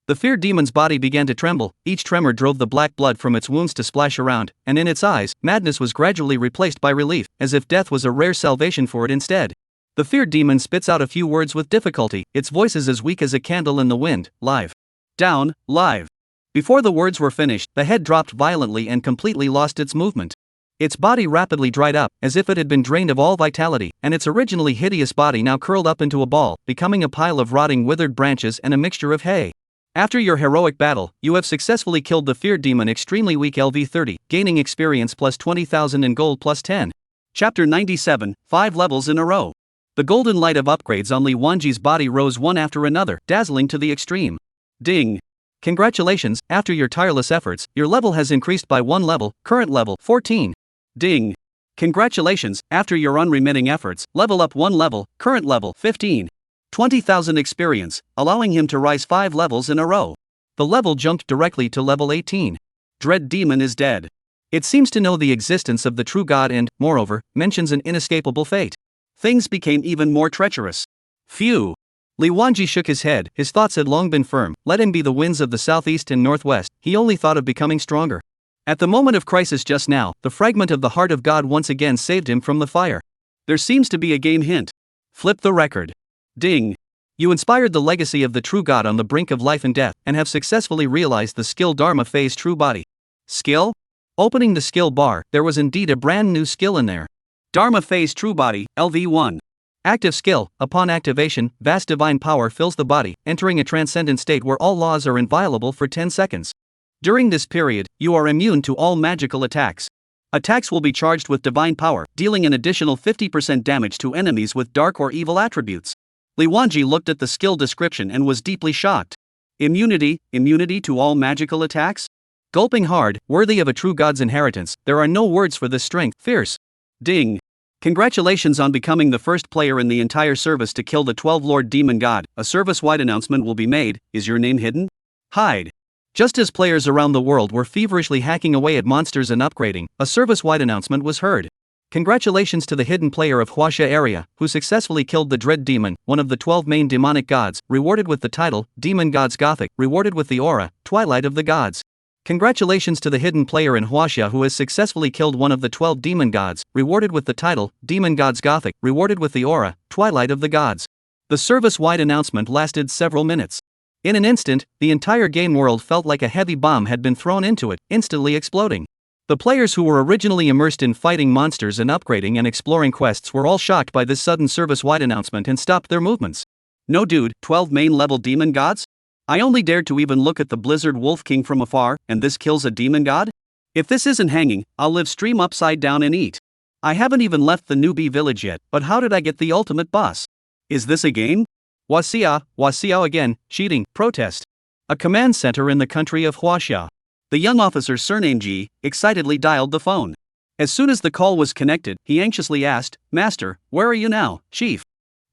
The feared demon's body began to tremble, each tremor drove the black blood from its wounds to splash around, and in its eyes, madness was gradually replaced by relief, as if death was a rare salvation for it instead. The feared demon spits out a few words with difficulty, its voice is as weak as a candle in the wind, live. Down, live. Before the words were finished, the head dropped violently and completely lost its movement. Its body rapidly dried up, as if it had been drained of all vitality, and its originally hideous body now curled up into a ball, becoming a pile of rotting withered branches and a mixture of hay. After your heroic battle, you have successfully killed the feared demon extremely weak LV30, gaining experience plus 20,000 and gold plus 10. Chapter 97, 5 levels in a row. The golden light of upgrades on Li Wanji's body rose one after another, dazzling to the extreme. Ding. Congratulations, after your tireless efforts, your level has increased by 1 level, current level 14. Ding. Congratulations, after your unremitting efforts, level up 1 level, current level 15. 20,000 experience, allowing him to rise 5 levels in a row. The level jumped directly to level 18. Dread demon is dead. It seems to know the existence of the true god and, moreover, mentions an inescapable fate. Things became even more treacherous. Phew. Li Wanji shook his head, his thoughts had long been firm, let him be the winds of the southeast and northwest, he only thought of becoming stronger. At the moment of crisis just now, the fragment of the heart of God once again saved him from the fire. There seems to be a game hint. Flip the record. Ding. You inspired the legacy of the true god on the brink of life and death, and have successfully realized the skill Dharma phase true body. Skill? Opening the skill bar, there was indeed a brand new skill in there. Dharma phase true body, LV1. Active skill, upon activation, vast divine power fills the body, entering a transcendent state where all laws are inviolable for 10 seconds. During this period, you are immune to all magical attacks. Attacks will be charged with divine power, dealing an additional 50% damage to enemies with dark or evil attributes. Li Wanji looked at the skill description and was deeply shocked. Immunity to all magical attacks? Gulping hard, worthy of a true god's inheritance, there are no words for this strength, fierce. Ding. Congratulations on becoming the first player in the entire service to kill the 12-Lord Demon God. A service-wide announcement will be made. Is your name hidden? Hide. Just as players around the world were feverishly hacking away at monsters and upgrading, a service-wide announcement was heard. Congratulations to the hidden player of Huaxia area, who successfully killed the Dread Demon, one of the 12 main demonic gods, rewarded with the title, Demon Gods Gothic, rewarded with the aura, Twilight of the Gods. Congratulations to the hidden player in Huaxia who has successfully killed one of the 12 demon gods, rewarded with the title, Demon Gods Gothic, rewarded with the aura, Twilight of the Gods. The service-wide announcement lasted several minutes. In an instant, the entire game world felt like a heavy bomb had been thrown into it, instantly exploding. The players who were originally immersed in fighting monsters and upgrading and exploring quests were all shocked by this sudden service-wide announcement and stopped their movements. No dude, 12 main-level demon gods? I only dared to even look at the Blizzard Wolf King from afar, and this kills a demon god? If this isn't hanging, I'll live stream upside down and eat. I haven't even left the newbie village yet, but how did I get the ultimate boss? Is this a game? Huaxia again, cheating, protest. A command center in the country of Huaxia. The young officer's surname Ji excitedly dialed the phone. As soon as the call was connected, he anxiously asked, "Master, where are you now, Chief?"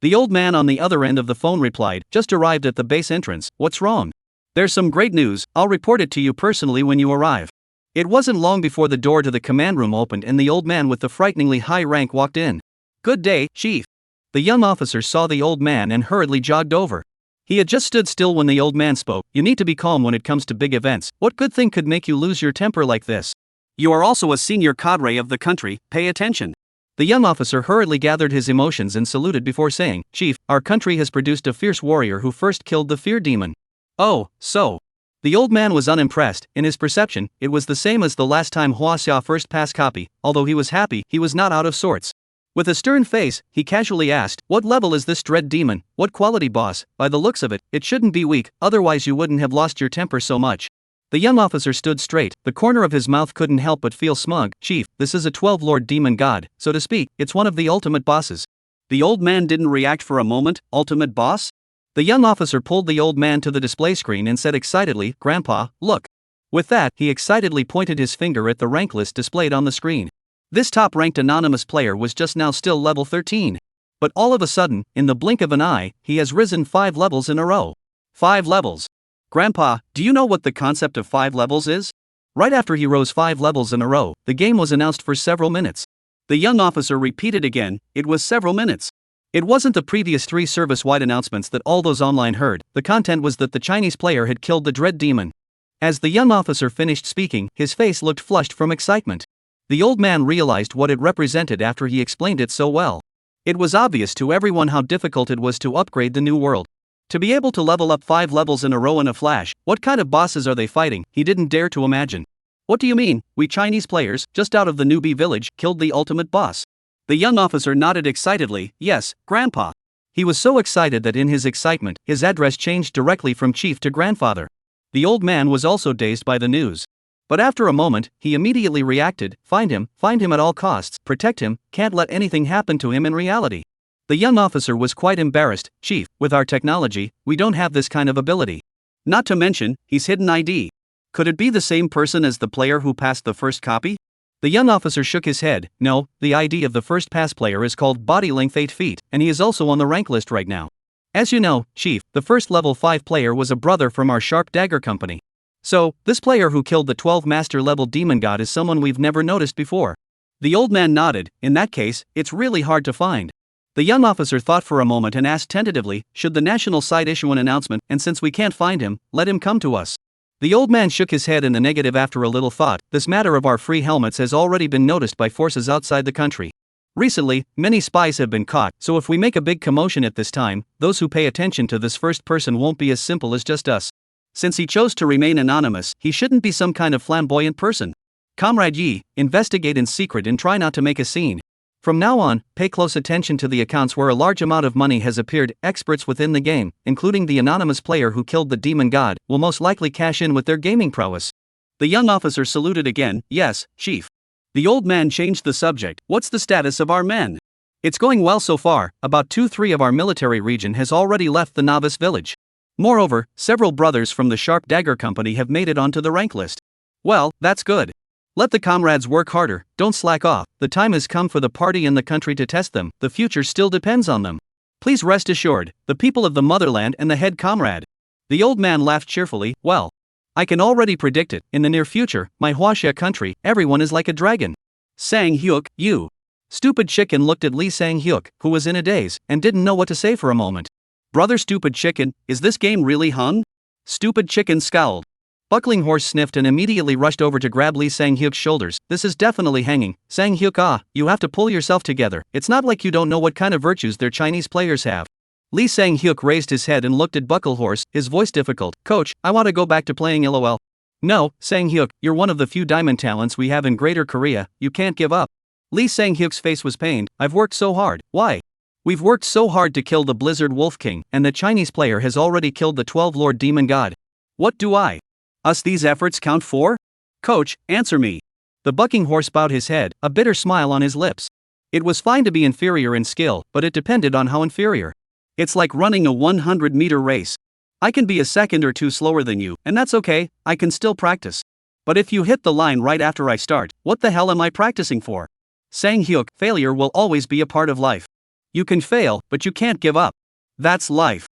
The old man on the other end of the phone replied, "Just arrived at the base entrance, what's wrong?" "There's some great news, I'll report it to you personally when you arrive." It wasn't long before the door to the command room opened and the old man with the frighteningly high rank walked in. "Good day, Chief." The young officer saw the old man and hurriedly jogged over. He had just stood still when the old man spoke. You need to be calm when it comes to big events. What good thing could make you lose your temper like this? You are also a senior cadre of the country, pay attention. The young officer hurriedly gathered his emotions and saluted before saying, Chief, our country has produced a fierce warrior who first killed the fear demon. Oh, so. The old man was unimpressed. In his perception, it was the same as the last time Hua Xia first passed copy. Although he was happy, he was not out of sorts. With a stern face, he casually asked, what level is this dread demon? What quality, boss? By the looks of it, it shouldn't be weak, otherwise you wouldn't have lost your temper so much. The young officer stood straight. The corner of his mouth couldn't help but feel smug. Chief, this is a 12-lord demon god, so to speak. It's one of the ultimate bosses. The old man didn't react for a moment. Ultimate boss? The young officer pulled the old man to the display screen and said excitedly, Grandpa, look. With that, he excitedly pointed his finger at the rank list displayed on the screen. This top-ranked anonymous player was just now still level 13. But all of a sudden, in the blink of an eye, he has risen 5 levels in a row. 5 levels. Grandpa, do you know what the concept of 5 levels is? Right after he rose 5 levels in a row, the game was announced for several minutes. The young officer repeated again, it was several minutes. It wasn't the previous 3 service-wide announcements that all those online heard. The content was that the Chinese player had killed the dread demon. As the young officer finished speaking, his face looked flushed from excitement. The old man realized what it represented after he explained it so well. It was obvious to everyone how difficult it was to upgrade the new world. To be able to level up 5 levels in a row in a flash, what kind of bosses are they fighting? He didn't dare to imagine. What do you mean, we Chinese players, just out of the newbie village, killed the ultimate boss? The young officer nodded excitedly, yes, Grandpa. He was so excited that in his excitement, his address changed directly from chief to grandfather. The old man was also dazed by the news. But after a moment, he immediately reacted, find him at all costs, protect him, can't let anything happen to him in reality. The young officer was quite embarrassed, Chief, with our technology, we don't have this kind of ability. Not to mention, he's hidden ID. Could it be the same person as the player who passed the first copy? The young officer shook his head, no, the ID of the first pass player is called body length 8 feet, and he is also on the rank list right now. As you know, Chief, the first level 5 player was a brother from our Sharp Dagger company. So, this player who killed the 12 master level demon god is someone we've never noticed before. The old man nodded, in that case, it's really hard to find. The young officer thought for a moment and asked tentatively, should the national site issue an announcement, and since we can't find him, let him come to us. The old man shook his head in the negative after a little thought. This matter of our free helmets has already been noticed by forces outside the country. Recently, many spies have been caught, so if we make a big commotion at this time, those who pay attention to this first person won't be as simple as just us. Since he chose to remain anonymous, he shouldn't be some kind of flamboyant person. Comrade Yi, investigate in secret and try not to make a scene. From now on, pay close attention to the accounts where a large amount of money has appeared. Experts within the game, including the anonymous player who killed the demon god, will most likely cash in with their gaming prowess. The young officer saluted again, yes, Chief. The old man changed the subject, what's the status of our men? It's going well so far, about 2-3 of our military region has already left the novice village. Moreover, several brothers from the Sharp Dagger company have made it onto the rank list. Well, that's good. Let the comrades work harder, don't slack off, the time has come for the party and the country to test them, the future still depends on them. Please rest assured, the people of the motherland and the head comrade. The old man laughed cheerfully, well. I can already predict it, in the near future, my Huaxia country, everyone is like a dragon. Sang Hyuk, you. Stupid Chicken looked at Lee Sang Hyuk, who was in a daze, and didn't know what to say for a moment. Brother Stupid Chicken, is this game really hung? Stupid Chicken scowled. Buckling Horse sniffed and immediately rushed over to grab Lee Sang-hyuk's shoulders. This is definitely hanging. Sang-hyuk, you have to pull yourself together. It's not like you don't know what kind of virtues their Chinese players have. Lee Sang-hyuk raised his head and looked at Buckle Horse, his voice difficult. Coach, I want to go back to playing LOL. No, Sang-hyuk, you're one of the few diamond talents we have in Greater Korea, you can't give up. Lee Sang-hyuk's face was pained. I've worked so hard. Why? We've worked so hard to kill the Blizzard Wolf King, and the Chinese player has already killed the 12-lord demon god. What do us these efforts count for? Coach, answer me. The bucking horse bowed his head, a bitter smile on his lips. It was fine to be inferior in skill, but it depended on how inferior. It's like running a 100-meter race. I can be a second or two slower than you, and that's okay, I can still practice. But if you hit the line right after I start, what the hell am I practicing for? Sang-hyuk, failure will always be a part of life. You can fail, but you can't give up. That's life.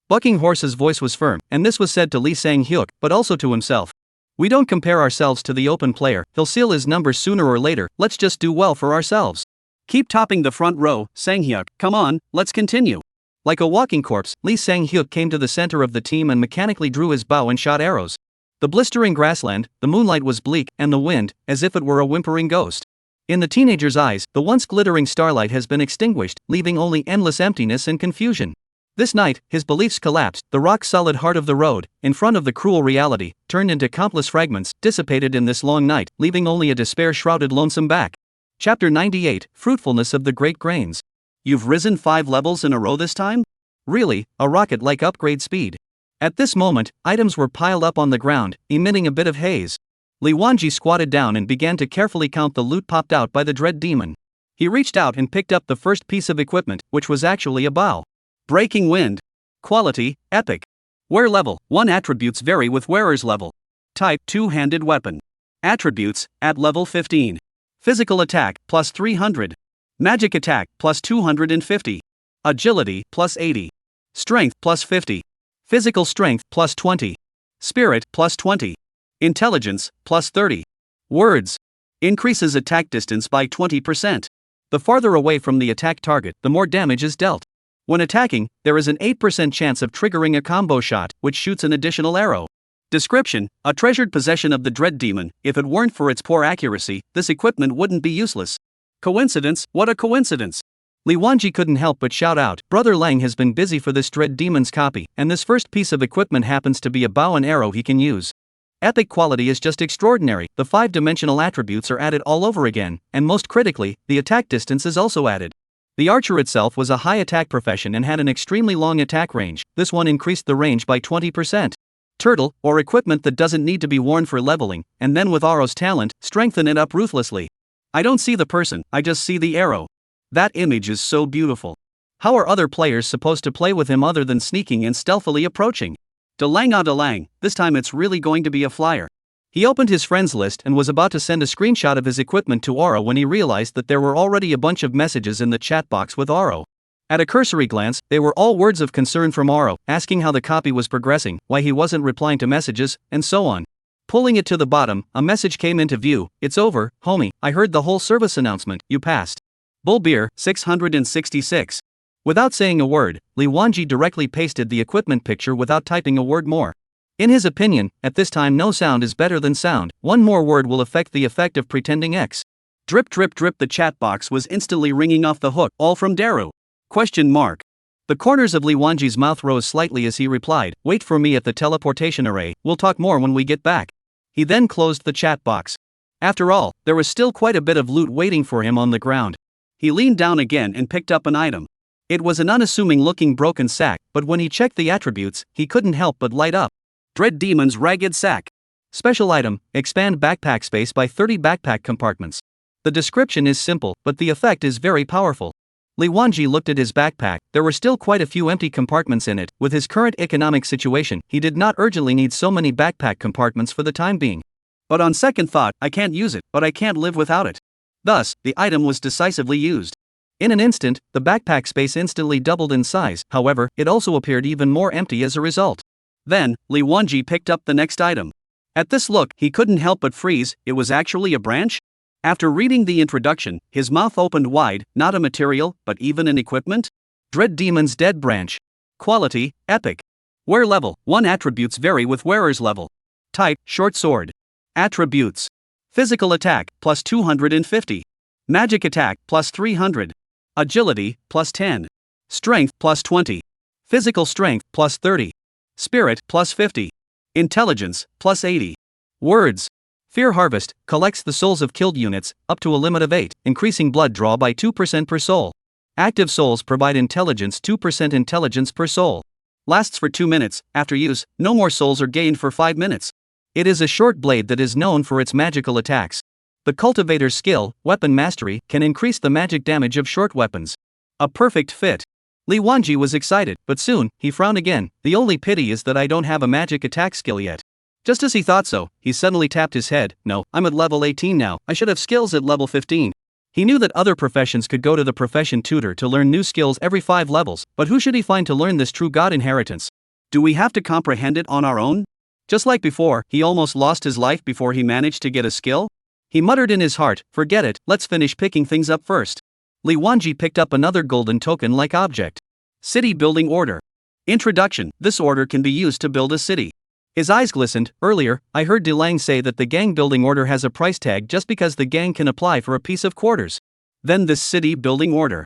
Bucking Horse's voice was firm, and this was said to Lee Sang-hyuk, but also to himself. We don't compare ourselves to the open player, he'll seal his number sooner or later, let's just do well for ourselves. Keep topping the front row, Sang-hyuk, come on, let's continue. Like a walking corpse, Lee Sang-hyuk came to the center of the team and mechanically drew his bow and shot arrows. The blistering grassland, the moonlight was bleak, and the wind, as if it were a whimpering ghost. In the teenager's eyes, the once glittering starlight has been extinguished, leaving only endless emptiness and confusion. This night, his beliefs collapsed, the rock-solid heart of the road, in front of the cruel reality, turned into countless fragments, dissipated in this long night, leaving only a despair-shrouded lonesome back. Chapter 98, Fruitfulness of the Great Grains. You've risen 5 levels in a row this time? Really, a rocket-like upgrade speed. At this moment, items were piled up on the ground, emitting a bit of haze. Lee Wanji squatted down and began to carefully count the loot popped out by the dread demon. He reached out and picked up the first piece of equipment, which was actually a bow. Breaking wind. Quality, epic. Wear level, 1 attributes vary with wearer's level. Type, two-handed weapon. Attributes, at level 15. Physical attack, plus 300. Magic attack, plus 250. Agility, plus 80. Strength, plus 50. Physical strength, plus 20. Spirit, plus 20. Intelligence, plus 30. Words. Increases attack distance by 20%. The farther away from the attack target, the more damage is dealt. When attacking, there is an 8% chance of triggering a combo shot, which shoots an additional arrow. Description: a treasured possession of the dread demon. If it weren't for its poor accuracy, this equipment wouldn't be useless. Coincidence? What a coincidence! Lee Wanji couldn't help but shout out, Brother Lang has been busy for this dread demon's copy, and this first piece of equipment happens to be a bow and arrow he can use. Epic quality is just extraordinary, the 5-dimensional attributes are added all over again, and most critically, the attack distance is also added. The archer itself was a high attack profession and had an extremely long attack range. This one increased the range by 20%. Turtle, or equipment that doesn't need to be worn for leveling, and then with Aro's talent, strengthen it up ruthlessly. I don't see the person, I just see the arrow. That image is so beautiful. How are other players supposed to play with him other than sneaking and stealthily approaching? Dalong, this time it's really going to be a flyer. He opened his friends list and was about to send a screenshot of his equipment to Aro when he realized that there were already a bunch of messages in the chat box with Aro. At a cursory glance, they were all words of concern from Aro, asking how the copy was progressing, why he wasn't replying to messages, and so on. Pulling it to the bottom, a message came into view. It's over, homie, I heard the whole service announcement, you passed. Bull beer, 666. Without saying a word, Lee Wanji directly pasted the equipment picture without typing a word more. In his opinion, at this time no sound is better than sound, one more word will affect the effect of pretending X. Drip drip drip, the chat box was instantly ringing off the hook, all from Daru. ? The corners of Lee Wanji's mouth rose slightly as he replied, wait for me at the teleportation array, we'll talk more when we get back. He then closed the chat box. After all, there was still quite a bit of loot waiting for him on the ground. He leaned down again and picked up an item. It was an unassuming looking broken sack, but when he checked the attributes, he couldn't help but light up. Dread Demon's Ragged Sack. Special item, expand backpack space by 30 backpack compartments. The description is simple, but the effect is very powerful. Lee Wanji looked at his backpack, there were still quite a few empty compartments in it. With his current economic situation, he did not urgently need so many backpack compartments for the time being. But on second thought, I can't use it, but I can't live without it. Thus, the item was decisively used. In an instant, the backpack space instantly doubled in size, however, it also appeared even more empty as a result. Then, Lee Wanji picked up the next item. At this look, he couldn't help but freeze. It was actually a branch? After reading the introduction, his mouth opened wide, not a material, but even an equipment? Dread Demon's Dead Branch. Quality, epic. Wear level, 1 attributes vary with wearer's level. Type, short sword. Attributes. Physical attack, plus 250. Magic attack, plus 300. Agility, plus 10. Strength, plus 20. Physical strength, plus 30. Spirit, plus 50. Intelligence, plus 80. Words. Fear Harvest, collects the souls of killed units, up to a limit of 8, increasing blood draw by 2% per soul. Active souls provide intelligence 2% intelligence per soul. Lasts for 2 minutes, after use, no more souls are gained for 5 minutes. It is a short blade that is known for its magical attacks. The cultivator's skill, weapon mastery, can increase the magic damage of short weapons. A perfect fit. Lee Wanji was excited, but soon, he frowned again. The only pity is that I don't have a magic attack skill yet. Just as he thought so, he suddenly tapped his head. No, I'm at level 18 now, I should have skills at level 15. He knew that other professions could go to the profession tutor to learn new skills every 5 levels, but who should he find to learn this true god inheritance? Do we have to comprehend it on our own? Just like before, he almost lost his life before he managed to get a skill? He muttered in his heart, forget it, let's finish picking things up first. Lee Wanji picked up another golden token-like object. City Building Order. Introduction. This order can be used to build a city. His eyes glistened. Earlier, I heard Dalong say that the gang building order has a price tag just because the gang can apply for a piece of quarters. Then this city building order.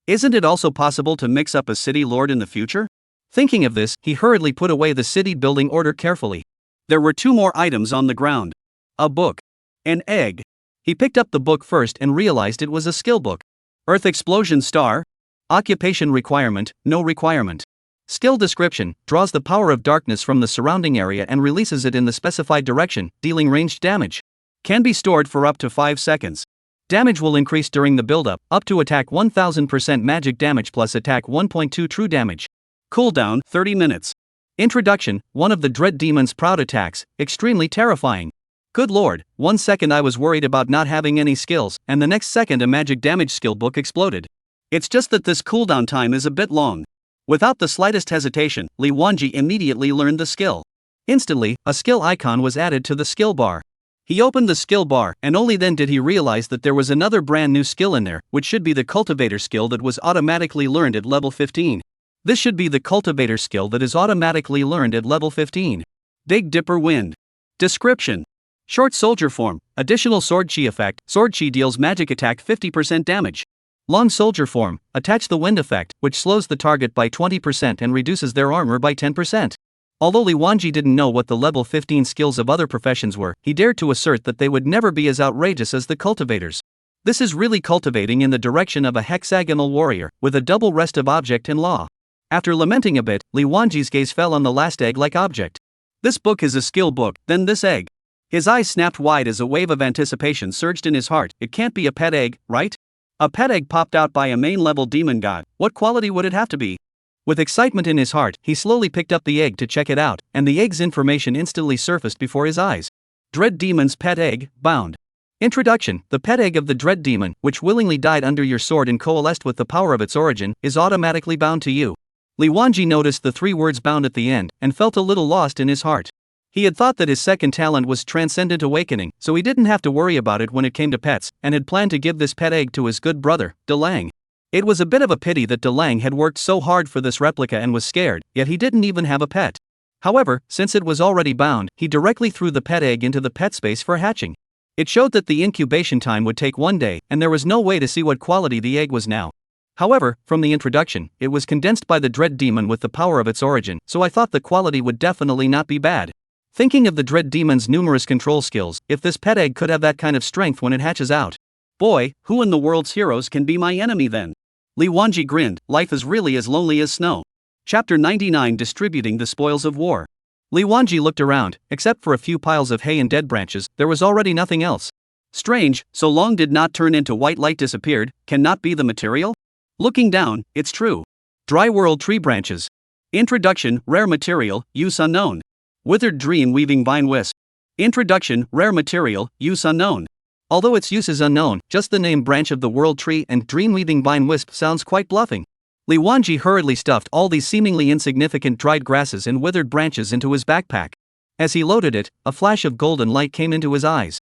Isn't it also possible to mix up a city lord in the future? Thinking of this, he hurriedly put away the city building order carefully. There were 2 more items on the ground. A book. An egg. He picked up the book first and realized it was a skill book. Earth Explosion Star. Occupation requirement, no requirement. Skill description, draws the power of darkness from the surrounding area and releases it in the specified direction, dealing ranged damage. Can be stored for up to 5 seconds. Damage will increase during the build-up, up to attack 1000% magic damage plus attack 1.2 true damage. Cooldown, 30 minutes. Introduction, one of the Dread Demon's proud attacks, extremely terrifying. Good lord, 1 second I was worried about not having any skills, and the next second a magic damage skill book exploded. It's just that this cooldown time is a bit long. Without the slightest hesitation, Li Wanji immediately learned the skill. Instantly, a skill icon was added to the skill bar. He opened the skill bar, and only then did he realize that there was another brand new skill in there, which should be the cultivator skill that was automatically learned at level 15. This should be the cultivator skill that is automatically learned at level 15. Big Dipper Wind. Description. Short soldier form, additional sword chi effect, sword chi deals magic attack 50% damage. Long soldier form, attach the wind effect, which slows the target by 20% and reduces their armor by 10%. Although Li Wanji didn't know what the level 15 skills of other professions were, he dared to assert that they would never be as outrageous as the cultivators. This is really cultivating in the direction of a hexagonal warrior, with a double restive object and law. After lamenting a bit, Li Wanji's gaze fell on the last egg-like object. This book is a skill book, then this egg. His eyes snapped wide as a wave of anticipation surged in his heart. It can't be a pet egg, right? A pet egg popped out by a main-level demon god. What quality would it have to be? With excitement in his heart, he slowly picked up the egg to check it out, and the egg's information instantly surfaced before his eyes. Dread Demon's Pet Egg, Bound. Introduction. The pet egg of the Dread Demon, which willingly died under your sword and coalesced with the power of its origin, is automatically bound to you. Li Wanji noticed the 3 words bound at the end, and felt a little lost in his heart. He had thought that his second talent was Transcendent Awakening, so he didn't have to worry about it when it came to pets, and had planned to give this pet egg to his good brother, Dalong. It was a bit of a pity that Dalong had worked so hard for this replica and was scared, yet he didn't even have a pet. However, since it was already bound, he directly threw the pet egg into the pet space for hatching. It showed that the incubation time would take 1 day, and there was no way to see what quality the egg was now. However, from the introduction, it was condensed by the Dread Demon with the power of its origin, so I thought the quality would definitely not be bad. Thinking of the Dread Demon's numerous control skills, if this pet egg could have that kind of strength when it hatches out. Boy, who in the world's heroes can be my enemy then? Li Wanji grinned. Life is really as lonely as snow. Chapter 99. Distributing the Spoils of War. Li Wanji looked around. Except for a few piles of hay and dead branches, there was already nothing else. Strange, so long did not turn into white light disappeared, can not be the material? Looking down, it's true. Dry World Tree Branches. Introduction. Rare material, use unknown. Withered Dream Weaving Vine Wisp. Introduction. Rare material, use unknown. Although its use is unknown, just the name Branch of the World Tree and Dream Weaving Vine Wisp sounds quite bluffing. Li Wanji hurriedly stuffed all these seemingly insignificant dried grasses and withered branches into his backpack. As he loaded it, a flash of golden light came into his eyes.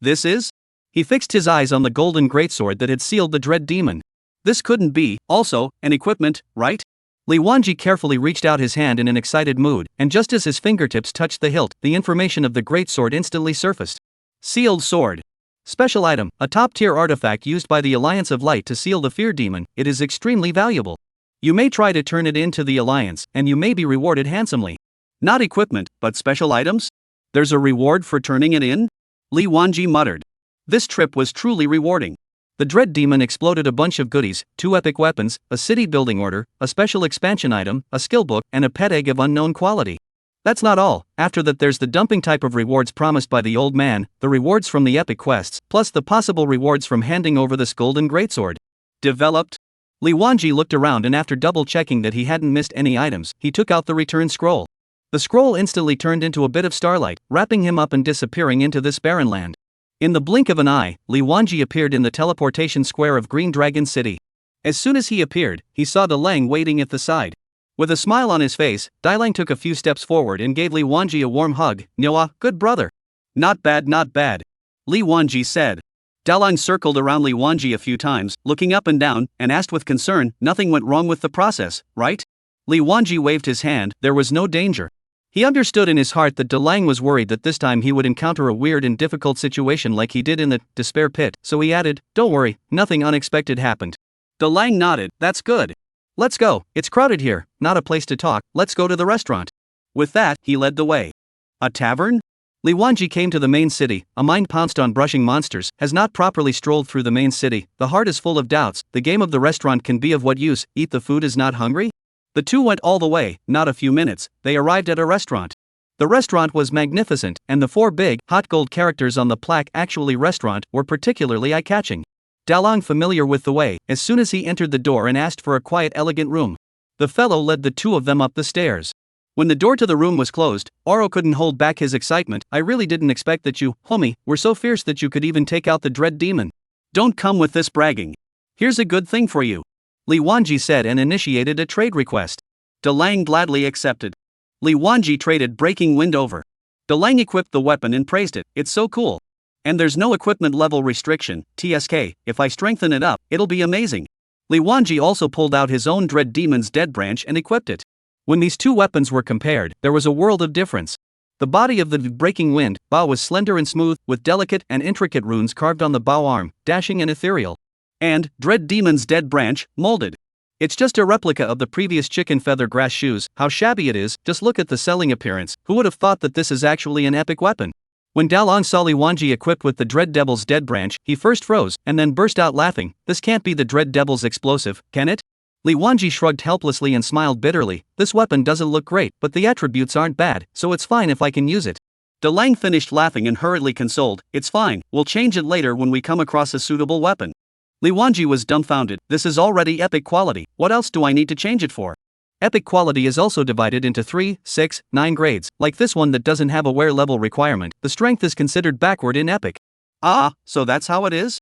This is? He fixed his eyes on the golden greatsword that had sealed the Dread Demon. This couldn't be, also, an equipment, right? Li Wanji carefully reached out his hand in an excited mood, and just as his fingertips touched the hilt, the information of the greatsword instantly surfaced. Sealed Sword. Special item, a top-tier artifact used by the Alliance of Light to seal the Fear Demon. It is extremely valuable. You may try to turn it into the Alliance, and you may be rewarded handsomely. Not equipment, but special items? There's a reward for turning it in? Li Wanji muttered. This trip was truly rewarding. The Dread Demon exploded a bunch of goodies, 2 epic weapons, a city building order, a special expansion item, a skill book, and a pet egg of unknown quality. That's not all. After that there's the dumping type of rewards promised by the old man, the rewards from the epic quests, plus the possible rewards from handing over this golden greatsword. Developed? Li Wanji looked around and after double-checking that he hadn't missed any items, he took out the return scroll. The scroll instantly turned into a bit of starlight, wrapping him up and disappearing into this barren land. In the blink of an eye, Li Wanji appeared in the teleportation square of Green Dragon City. As soon as he appeared, he saw Dalong waiting at the side. With a smile on his face, Dalong took a few steps forward and gave Li Wanji a warm hug. "Nyoa, good brother." "Not bad, not bad," Li Wanji said. Dalong circled around Li Wanji a few times, looking up and down, and asked with concern, nothing went wrong with the process, right? Li Wanji waved his hand, there was no danger. He understood in his heart that Dalong was worried that this time he would encounter a weird and difficult situation like he did in the despair pit, so he added, don't worry, nothing unexpected happened. Dalong nodded, that's good. Let's go, it's crowded here, not a place to talk, let's go to the restaurant. With that, he led the way. A tavern? Li Wanji came to the main city, a mind pounced on brushing monsters, has not properly strolled through the main city, the heart is full of doubts, the game of the restaurant can be of what use, eat the food is not hungry? The two went all the way, not a few minutes, they arrived at a restaurant. The restaurant was magnificent, and the 4 big, hot gold characters on the plaque actually restaurant were particularly eye-catching. Dalong familiar with the way, as soon as he entered the door and asked for a quiet elegant room. The fellow led the two of them up the stairs. When the door to the room was closed, Oro couldn't hold back his excitement. I really didn't expect that you, homie, were so fierce that you could even take out the dread demon. Don't come with this bragging. Here's a good thing for you. Li Wanji said and initiated a trade request. Dalong gladly accepted. Li Wanji traded Breaking Wind over. Dalong equipped the weapon and praised it, it's so cool. And there's no equipment level restriction, TSK, if I strengthen it up, it'll be amazing. Li Wanji also pulled out his own Dread Demon's Dead Branch and equipped it. When these two weapons were compared, there was a world of difference. The body of the Breaking Wind bow was slender and smooth, with delicate and intricate runes carved on the bow arm, dashing and ethereal. And Dread Demon's Dead Branch, molded. It's just a replica of the previous chicken feather grass shoes. How shabby it is, just look at the selling appearance. Who would have thought that this is actually an epic weapon? When Dalong saw Li Wanji equipped with the Dread Devil's Dead Branch, he first froze, and then burst out laughing. This can't be the Dread Devil's explosive, can it? Li Wanji shrugged helplessly and smiled bitterly. This weapon doesn't look great, but the attributes aren't bad, so it's fine if I can use it. Dalong finished laughing and hurriedly consoled, it's fine, we'll change it later when we come across a suitable weapon. Li Wanji was dumbfounded, this is already epic quality, what else do I need to change it for? Epic quality is also divided into 3, 6, 9 grades, like this one that doesn't have a wear level requirement, the strength is considered backward in epic. Ah, so that's how it is?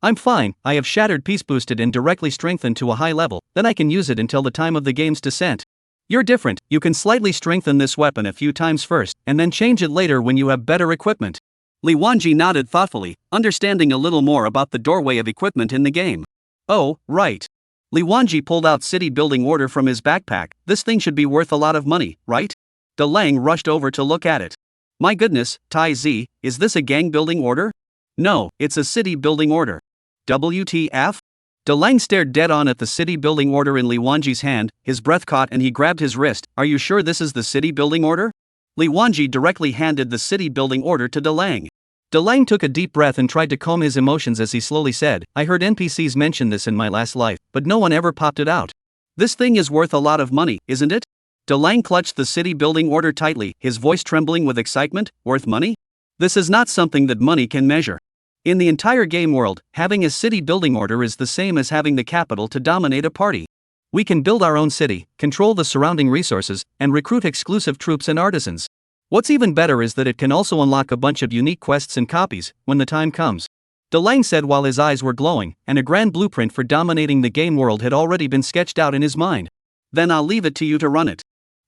I'm fine, I have Shattered Peace boosted and directly strengthened to a high level, then I can use it until the time of the game's descent. You're different, you can slightly strengthen this weapon a few times first, and then change it later when you have better equipment. Li Wanji nodded thoughtfully, understanding a little more about the doorway of equipment in the game. Oh, right. Li Wanji pulled out City Building Order from his backpack, this thing should be worth a lot of money, right? Dalong rushed over to look at it. My goodness, Tai Z, is this a gang building order? No, it's a city building order. WTF? Dalong stared dead on at the city building order in Li Wanji's hand, his breath caught and he grabbed his wrist. Are you sure this is the city building order? Li Wanji directly handed the city building order to Dalong. Dalong took a deep breath and tried to calm his emotions as he slowly said, I heard NPCs mention this in my last life, but no one ever popped it out. This thing is worth a lot of money, isn't it? Dalong clutched the city building order tightly, his voice trembling with excitement. Worth money? This is not something that money can measure. In the entire game world, having a city building order is the same as having the capital to dominate a party. We can build our own city, control the surrounding resources, and recruit exclusive troops and artisans. What's even better is that it can also unlock a bunch of unique quests and copies, when the time comes. Dalong said while his eyes were glowing, and a grand blueprint for dominating the game world had already been sketched out in his mind. Then I'll leave it to you to run it.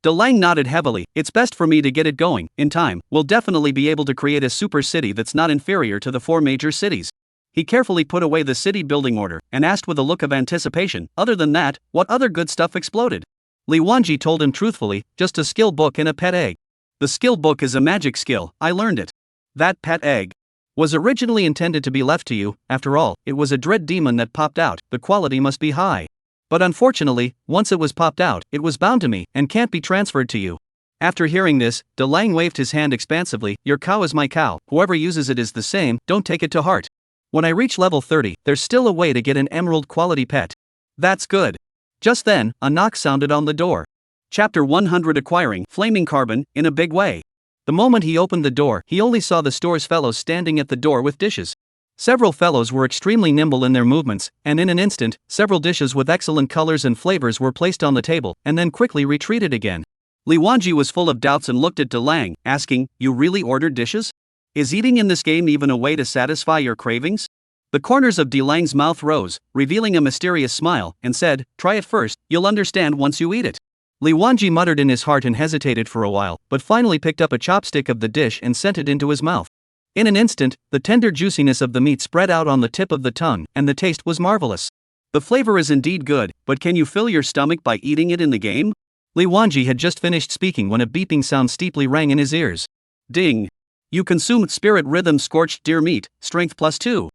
Dalong nodded heavily, it's best for me to get it going. In time, we'll definitely be able to create a super city that's not inferior to the 4 major cities. He carefully put away the city building order, and asked with a look of anticipation, other than that, what other good stuff exploded? Li Wanji told him truthfully, just a skill book and a pet egg. The skill book is a magic skill, I learned it. That pet egg was originally intended to be left to you, after all, it was a dread demon that popped out, the quality must be high. But unfortunately, once it was popped out, it was bound to me, and can't be transferred to you. After hearing this, Dalong waved his hand expansively, your cow is my cow, whoever uses it is the same, don't take it to heart. When I reach level 30, there's still a way to get an emerald quality pet. That's good. Just then, a knock sounded on the door. Chapter 100 Acquiring Flaming Carbon, in a big way. The moment he opened the door, he only saw the store's fellows standing at the door with dishes. Several fellows were extremely nimble in their movements, and in an instant, several dishes with excellent colors and flavors were placed on the table, and then quickly retreated again. Li Wanji was full of doubts and looked at Dalong, asking, you really ordered dishes? Is eating in this game even a way to satisfy your cravings? The corners of Dalong's mouth rose, revealing a mysterious smile, and said, try it first, you'll understand once you eat it. Li Wanji muttered in his heart and hesitated for a while, but finally picked up a chopstick of the dish and sent it into his mouth. In an instant, the tender juiciness of the meat spread out on the tip of the tongue, and the taste was marvelous. The flavor is indeed good, but can you fill your stomach by eating it in the game? Li Wanji had just finished speaking when a beeping sound steeply rang in his ears. Ding! You consumed spirit rhythm scorched deer meat, strength +2.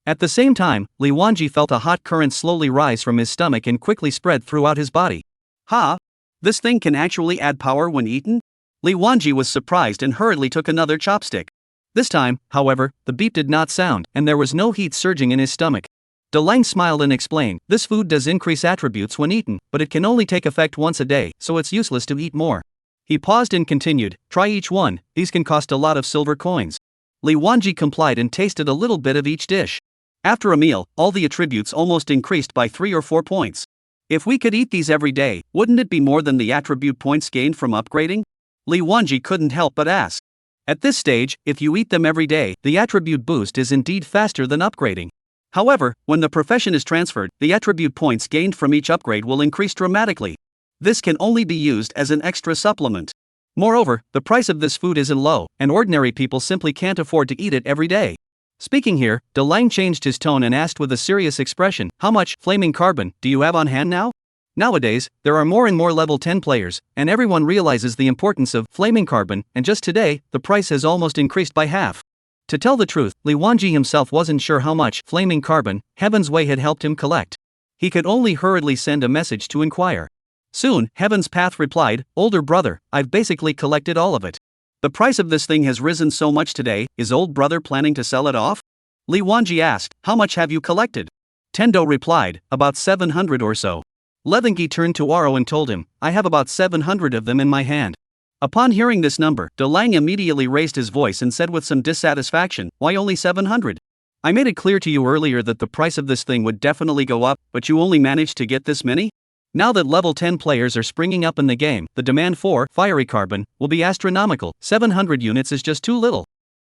At the same time, Li Wanji felt a hot current slowly rise from his stomach and quickly spread throughout his body. Ha! This thing can actually add power when eaten? Li Wanji was surprised and hurriedly took another chopstick. This time, however, the beep did not sound, and there was no heat surging in his stomach. Dalong smiled and explained, this food does increase attributes when eaten, but it can only take effect once a day, so it's useless to eat more. He paused and continued, try each one, these can cost a lot of silver coins. Li Wanji complied and tasted a little bit of each dish. After a meal, all the attributes almost increased by 3 or 4 points. If we could eat these every day, wouldn't it be more than the attribute points gained from upgrading? Li Wanji couldn't help but ask. At this stage, if you eat them every day, the attribute boost is indeed faster than upgrading. However, when the profession is transferred, the attribute points gained from each upgrade will increase dramatically. This can only be used as an extra supplement. Moreover, the price of this food isn't low, and ordinary people simply can't afford to eat it every day. Speaking here, Dalong changed his tone and asked with a serious expression, how much flaming carbon do you have on hand now? Nowadays, there are more and more level 10 players, and everyone realizes the importance of flaming carbon, and just today, the price has almost increased by half. To tell the truth, Li Wanji himself wasn't sure how much flaming carbon Heaven's Way had helped him collect. He could only hurriedly send a message to inquire. Soon, Heaven's Path replied, older brother, I've basically collected all of it. The price of this thing has risen so much today, is old brother planning to sell it off? Li Wanji asked, how much have you collected? Tendo replied, about 700 or so. Levengi turned to Aro and told him, I have about 700 of them in my hand. Upon hearing this number, Dalong immediately raised his voice and said with some dissatisfaction, why only 700? I made it clear to you earlier that the price of this thing would definitely go up, but you only managed to get this many? Now that level 10 players are springing up in the game, the demand for fiery carbon will be astronomical. 700 units is just too little.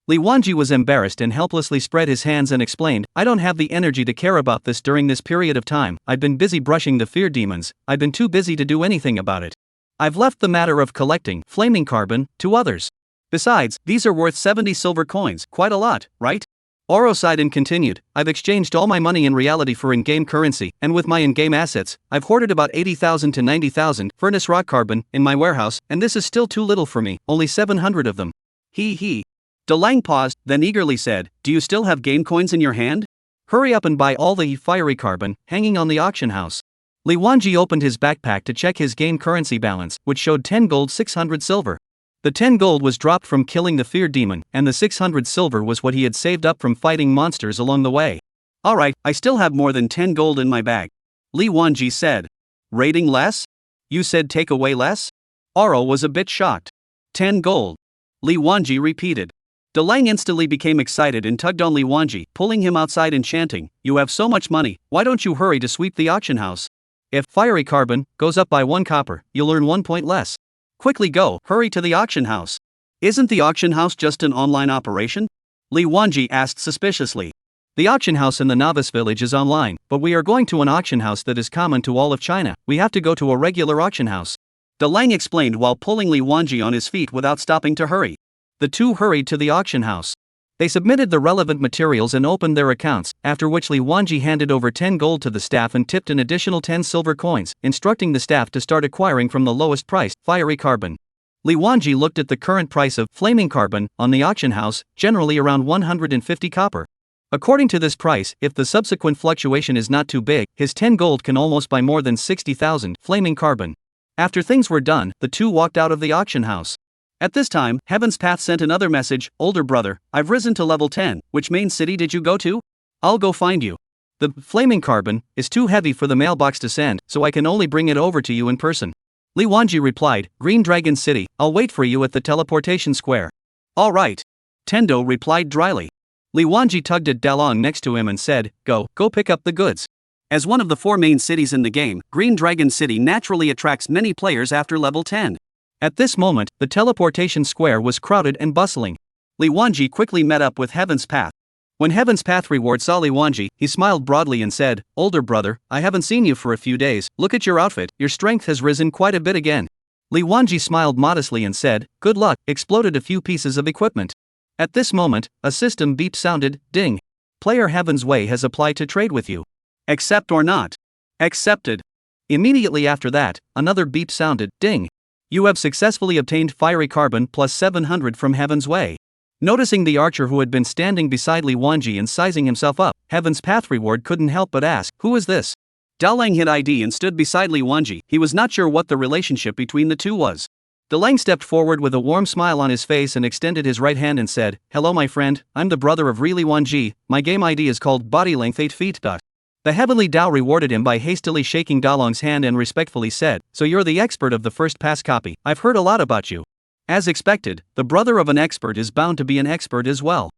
Li Wanji was embarrassed and helplessly spread his hands and explained, I don't have the energy to care about this during this period of time. I've been busy brushing the fear demons. I've been too busy to do anything about it. I've left the matter of collecting flaming carbon to others. Besides, these are worth 70 silver coins, quite a lot, right? Oro sighed and continued, I've exchanged all my money in reality for in-game currency, and with my in-game assets, I've hoarded about 80,000 to 90,000 furnace rock carbon in my warehouse, and this is still too little for me, only 700 of them. He. Dalong paused, then eagerly said, do you still have game coins in your hand? Hurry up and buy all the fiery carbon hanging on the auction house. Li Wanji opened his backpack to check his game currency balance, which showed 10 gold 600 silver. The 10 gold was dropped from killing the fear demon, and the 600 silver was what he had saved up from fighting monsters along the way. Alright, I still have more than 10 gold in my bag. Li Wanji said. Rating less? You said take away less? Oro was a bit shocked. 10 gold. Li Wanji repeated. Dalong instantly became excited and tugged on Li Wanji, pulling him outside and chanting, you have so much money, why don't you hurry to sweep the auction house? If fiery carbon goes up by 1 copper, you'll earn 1 point less. Quickly go, hurry to the auction house. Isn't the auction house just an online operation? Li Wanji asked suspiciously. The auction house in the novice village is online, but we are going to an auction house that is common to all of China. We have to go to a regular auction house. Dalong explained while pulling Li Wanji on his feet without stopping to hurry. The two hurried to the auction house. They submitted the relevant materials and opened their accounts, after which Li Wanji handed over 10 gold to the staff and tipped an additional 10 silver coins, instructing the staff to start acquiring from the lowest priced fiery carbon. Li Wanji looked at the current price of flaming carbon on the auction house, generally around 150 copper. According to this price, if the subsequent fluctuation is not too big, his 10 gold can almost buy more than 60,000 flaming carbon. After things were done, the two walked out of the auction house. At this time, Heaven's Path sent another message, older brother, I've risen to level 10, which main city did you go to? I'll go find you. The flaming carbon is too heavy for the mailbox to send, so I can only bring it over to you in person. Li Wanji replied, Green Dragon City, I'll wait for you at the teleportation square. Alright. Tendo replied dryly. Li Wanji tugged at Dalong next to him and said, go pick up the goods. As one of the 4 main cities in the game, Green Dragon City naturally attracts many players after level 10. At this moment, the teleportation square was crowded and bustling. Li Wanji quickly met up with Heaven's Path. When Heaven's Path reward saw Li Wanji, he smiled broadly and said, older brother, I haven't seen you for a few days, look at your outfit, your strength has risen quite a bit again. Li Wanji smiled modestly and said, good luck, exploded a few pieces of equipment. At this moment, a system beep sounded, ding. Player Heaven's Way has applied to trade with you. Accept or not? Accepted. Immediately after that, another beep sounded, ding. You have successfully obtained fiery carbon plus 700 from Heaven's Way. Noticing the archer who had been standing beside Li Wanji and sizing himself up, Heaven's Path reward couldn't help but ask, who is this? Dalong hit ID and stood beside Li Wanji. He was not sure what the relationship between the two was. Dalong stepped forward with a warm smile on his face and extended his right hand and said, hello my friend, I'm the brother of Li Wanji, my game ID is called Body Length 8 feet. The Heavenly Dao rewarded him by hastily shaking Dalong's hand and respectfully said, so you're the expert of the first pass copy, I've heard a lot about you. As expected, the brother of an expert is bound to be an expert as well.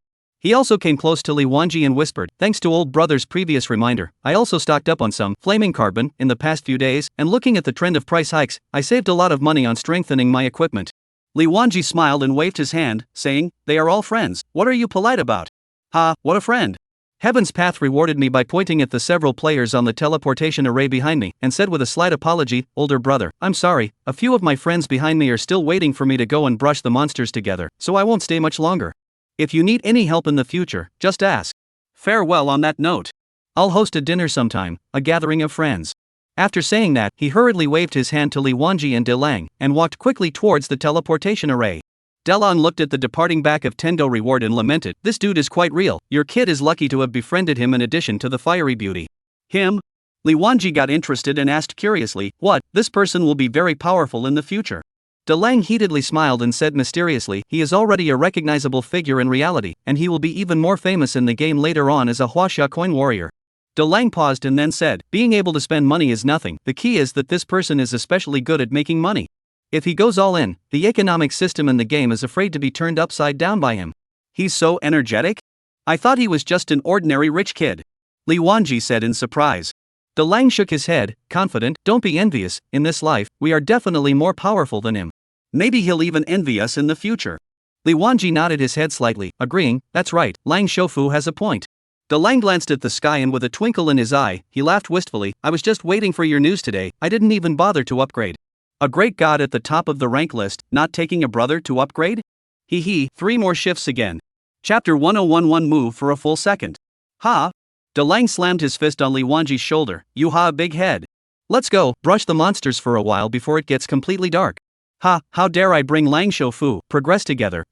He also came close to Li Wanji and whispered, thanks to old brother's previous reminder, I also stocked up on some flaming carbon in the past few days, and looking at the trend of price hikes, I saved a lot of money on strengthening my equipment. Li Wanji smiled and waved his hand, saying, they are all friends, what are you polite about? Ha, what a friend. Heaven's Path rewarded me by pointing at the several players on the teleportation array behind me, and said with a slight apology, older brother, I'm sorry, a few of my friends behind me are still waiting for me to go and brush the monsters together, so I won't stay much longer. If you need any help in the future, just ask. Farewell on that note. I'll host a dinner sometime, a gathering of friends. After saying that, he hurriedly waved his hand to Li Wanji and Dalong, and walked quickly towards the teleportation array. Dalong looked at the departing back of Tendo reward and lamented, this dude is quite real, your kid is lucky to have befriended him in addition to the fiery beauty. Him? Li Wanji got interested and asked curiously, what, this person will be very powerful in the future. Dalong heatedly smiled and said mysteriously, he is already a recognizable figure in reality, and he will be even more famous in the game later on as a Huaxia coin warrior. Dalong paused and then said, being able to spend money is nothing, the key is that this person is especially good at making money. If he goes all in, the economic system in the game is afraid to be turned upside down by him. He's so energetic? I thought he was just an ordinary rich kid. Li Wanji said in surprise. Dalong shook his head, confident, don't be envious, in this life, we are definitely more powerful than him. Maybe he'll even envy us in the future. Li Wanji nodded his head slightly, agreeing, that's right, Lang Shoufu has a point. Dalong glanced at the sky and with a twinkle in his eye, he laughed wistfully, I was just waiting for your news today, I didn't even bother to upgrade. A great god at the top of the rank list, not taking a brother to upgrade? Hee hee, 3 more shifts again. Chapter 1011 Move for a full second. Ha! Dalong slammed his fist on Li Wanji's shoulder, you ha big head. Let's go, brush the monsters for a while before it gets completely dark. Ha, how dare I bring Lang Shoufu, progress together.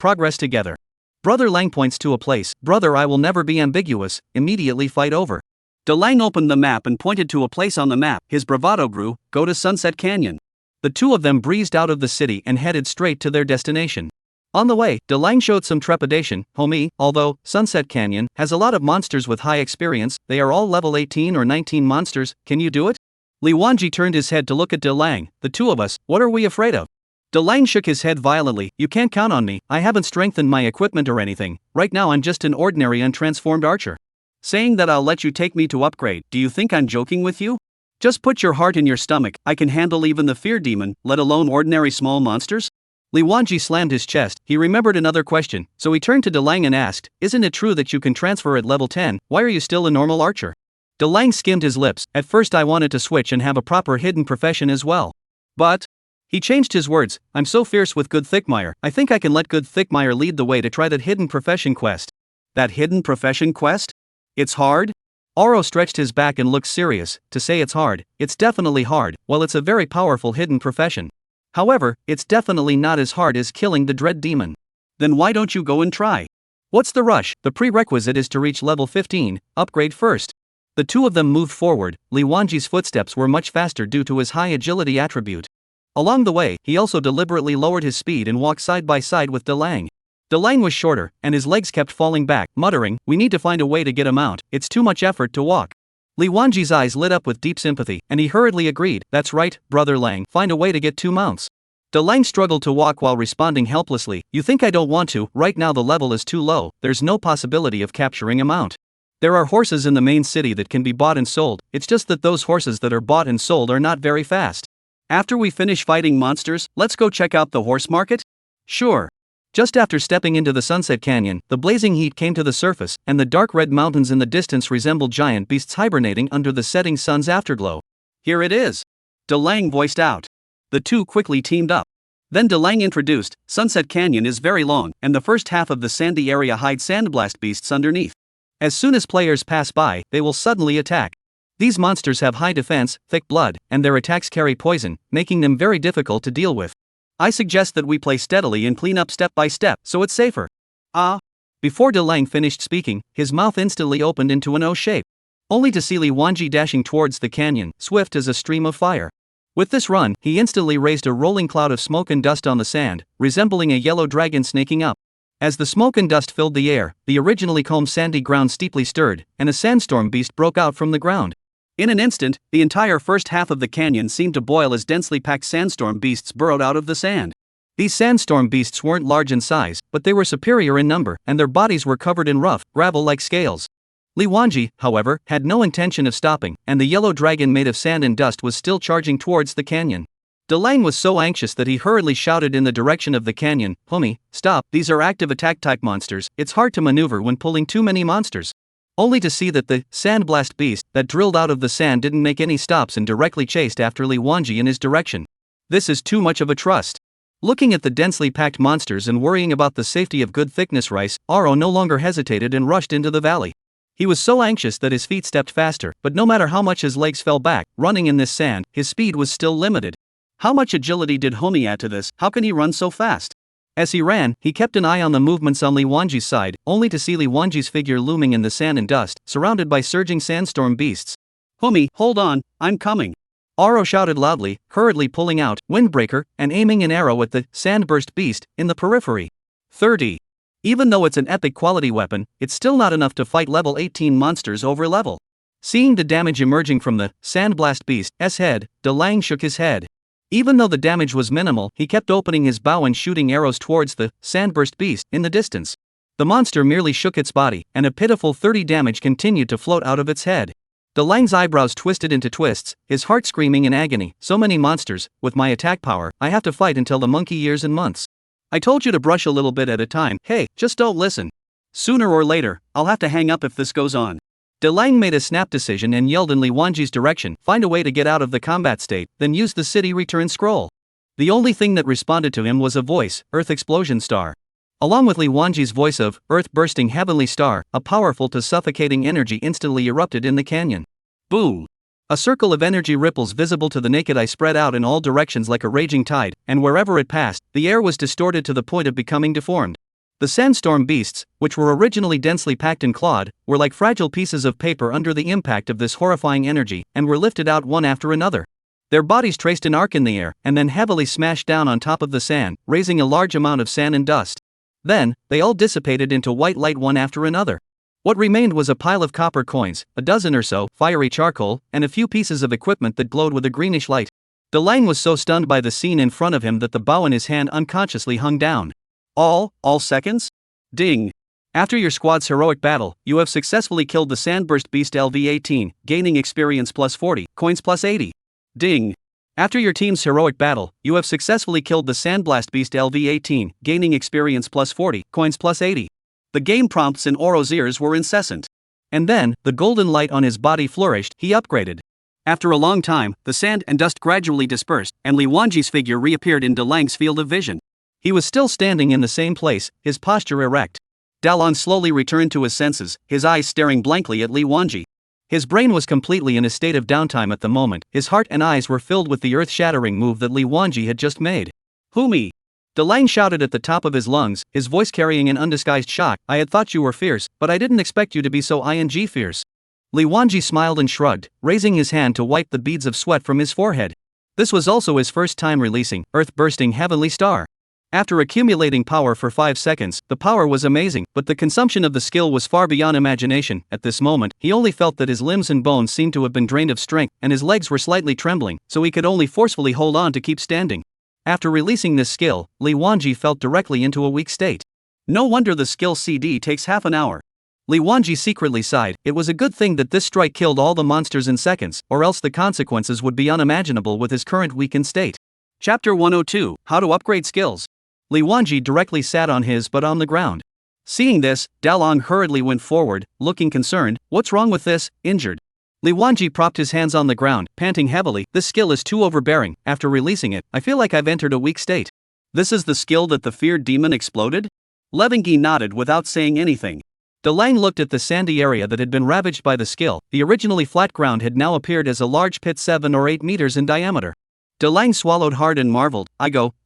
Brother Lang points to a place, brother I will never be ambiguous, immediately fight over. Dalong opened the map and pointed to a place on the map, his bravado grew, go to Sunset Canyon. The two of them breezed out of the city and headed straight to their destination. On the way, Dalong showed some trepidation, homie, although Sunset Canyon has a lot of monsters with high experience, they are all level 18 or 19 monsters, can you do it? Li Wanji turned his head to look at Dalong, the two of us, what are we afraid of? Dalong shook his head violently, you can't count on me, I haven't strengthened my equipment or anything, right now I'm just an ordinary untransformed archer. Saying that I'll let you take me to upgrade, do you think I'm joking with you? Just put your heart in your stomach, I can handle even the fear demon, let alone ordinary small monsters? Li Wanji slammed his chest, he remembered another question, so he turned to Dalong and asked, isn't it true that you can transfer at level 10, why are you still a normal archer? Dalong skimmed his lips, at first I wanted to switch and have a proper hidden profession as well. But, he changed his words, I'm so fierce with Good Thickmeyer, I think I can let Good Thickmeyer lead the way to try that hidden profession quest. That hidden profession quest? It's hard? Oro stretched his back and looked serious, to say it's hard, it's definitely hard, well it's a very powerful hidden profession. However, it's definitely not as hard as killing the dread demon. Then why don't you go and try? What's the rush? The prerequisite is to reach level 15, upgrade first. The two of them moved forward, Li Wanji's footsteps were much faster due to his high agility attribute. Along the way, he also deliberately lowered his speed and walked side by side with Dalong. Dalong was shorter, and his legs kept falling back, muttering, we need to find a way to get him out, it's too much effort to walk. Li Wanji's eyes lit up with deep sympathy, and he hurriedly agreed, that's right, brother Lang, find a way to get 2 mounts. Dalong struggled to walk while responding helplessly, you think I don't want to, right now the level is too low, there's no possibility of capturing a mount. There are horses in the main city that can be bought and sold, it's just that those horses that are bought and sold are not very fast. After we finish fighting monsters, let's go check out the horse market? Sure. Just after stepping into the Sunset Canyon, the blazing heat came to the surface, and the dark red mountains in the distance resembled giant beasts hibernating under the setting sun's afterglow. Here it is. Dalong voiced out. The two quickly teamed up. Then Dalong introduced, Sunset Canyon is very long, and the first half of the sandy area hides sandblast beasts underneath. As soon as players pass by, they will suddenly attack. These monsters have high defense, thick blood, and their attacks carry poison, making them very difficult to deal with. I suggest that we play steadily and clean up step by step, so it's safer. Ah. Before Dalong finished speaking, his mouth instantly opened into an O shape. Only to see Li Wanji dashing towards the canyon, swift as a stream of fire. With this run, he instantly raised a rolling cloud of smoke and dust on the sand, resembling a yellow dragon snaking up. As the smoke and dust filled the air, the originally calm sandy ground steeply stirred, and a sandstorm beast broke out from the ground. In an instant, the entire first half of the canyon seemed to boil as densely packed sandstorm beasts burrowed out of the sand. These sandstorm beasts weren't large in size, but they were superior in number, and their bodies were covered in rough, gravel-like scales. Li Wanji, however, had no intention of stopping, and the yellow dragon made of sand and dust was still charging towards the canyon. Dalong was so anxious that he hurriedly shouted in the direction of the canyon, "Homie, stop, these are active attack-type monsters, it's hard to maneuver when pulling too many monsters." Only to see that the sandblast beast that drilled out of the sand didn't make any stops and directly chased after Li Wanji in his direction. This is too much of a trust. Looking at the densely packed monsters and worrying about the safety of good thickness rice, Aro no longer hesitated and rushed into the valley. He was so anxious that his feet stepped faster, but no matter how much his legs fell back, running in this sand, his speed was still limited. How much agility did Homie add to this? How can he run so fast? As he ran, he kept an eye on the movements on Li Wanji's side, only to see Li Wanji's figure looming in the sand and dust, surrounded by surging sandstorm beasts. "Homie, hold on, I'm coming." Aro shouted loudly, hurriedly pulling out Windbreaker and aiming an arrow at the sandburst beast in the periphery. 30. Even though it's an epic quality weapon, it's still not enough to fight level 18 monsters over level. Seeing the damage emerging from the sandblast beast's head, Dalong shook his head. Even though the damage was minimal, he kept opening his bow and shooting arrows towards the sandburst beast in the distance. The monster merely shook its body, and a pitiful 30 damage continued to float out of its head. Dalong's eyebrows twisted into twists, his heart screaming in agony. So many monsters, with my attack power, I have to fight until the monkey years and months. I told you to brush a little bit at a time, hey, just don't listen. Sooner or later, I'll have to hang up if this goes on. Dalong made a snap decision and yelled in Li Wanji's direction, find a way to get out of the combat state, then use the city return scroll. The only thing that responded to him was a voice, Earth Explosion Star. Along with Li Wanji's voice of Earth Bursting Heavenly Star, a powerful to suffocating energy instantly erupted in the canyon. Boom! A circle of energy ripples visible to the naked eye spread out in all directions like a raging tide, and wherever it passed, the air was distorted to the point of becoming deformed. The sandstorm beasts, which were originally densely packed and clawed, were like fragile pieces of paper under the impact of this horrifying energy, and were lifted out one after another. Their bodies traced an arc in the air, and then heavily smashed down on top of the sand, raising a large amount of sand and dust. Then, they all dissipated into white light one after another. What remained was a pile of copper coins, a dozen or so, fiery charcoal, and a few pieces of equipment that glowed with a greenish light. Dalong was so stunned by the scene in front of him that the bow in his hand unconsciously hung down. All seconds? Ding! After your squad's heroic battle, you have successfully killed the Sandburst Beast LV-18, gaining experience plus 40, coins plus 80. Ding! After your team's heroic battle, you have successfully killed the Sandblast Beast LV-18, gaining experience plus 40, coins plus 80. The game prompts in Oro's ears were incessant. And then, the golden light on his body flourished, he upgraded. After a long time, the sand and dust gradually dispersed, and Li Wanji's figure reappeared in Dalong's field of vision. He was still standing in the same place, his posture erect. Dalong slowly returned to his senses, his eyes staring blankly at Li Wanji. His brain was completely in a state of downtime at the moment, his heart and eyes were filled with the earth-shattering move that Li Wanji had just made. "Humi!" Dalong shouted at the top of his lungs, his voice carrying an undisguised shock. "I had thought you were fierce, but I didn't expect you to be so fierce." Li Wanji smiled and shrugged, raising his hand to wipe the beads of sweat from his forehead. This was also his first time releasing Earth-Bursting Heavenly Star. After accumulating power for 5 seconds, the power was amazing, but the consumption of the skill was far beyond imagination. At this moment, he only felt that his limbs and bones seemed to have been drained of strength, and his legs were slightly trembling, so he could only forcefully hold on to keep standing. After releasing this skill, Li Wanji fell directly into a weak state. No wonder the skill CD takes half an hour. Li Wanji secretly sighed. It was a good thing that this strike killed all the monsters in seconds, or else the consequences would be unimaginable with his current weakened state. Chapter 102, How to Upgrade Skills. Li Wanji directly sat on his butt on the ground. Seeing this, Dalong hurriedly went forward, looking concerned. "What's wrong with this, injured?" Li Wanji propped his hands on the ground, panting heavily. "This skill is too overbearing. After releasing it, I feel like I've entered a weak state. This is the skill that the feared demon exploded? Levingi nodded without saying anything. Dalong looked at the sandy area that had been ravaged by the skill. The originally flat ground had now appeared as a large pit 7 or 8 meters in diameter. Dalong swallowed hard and marveled.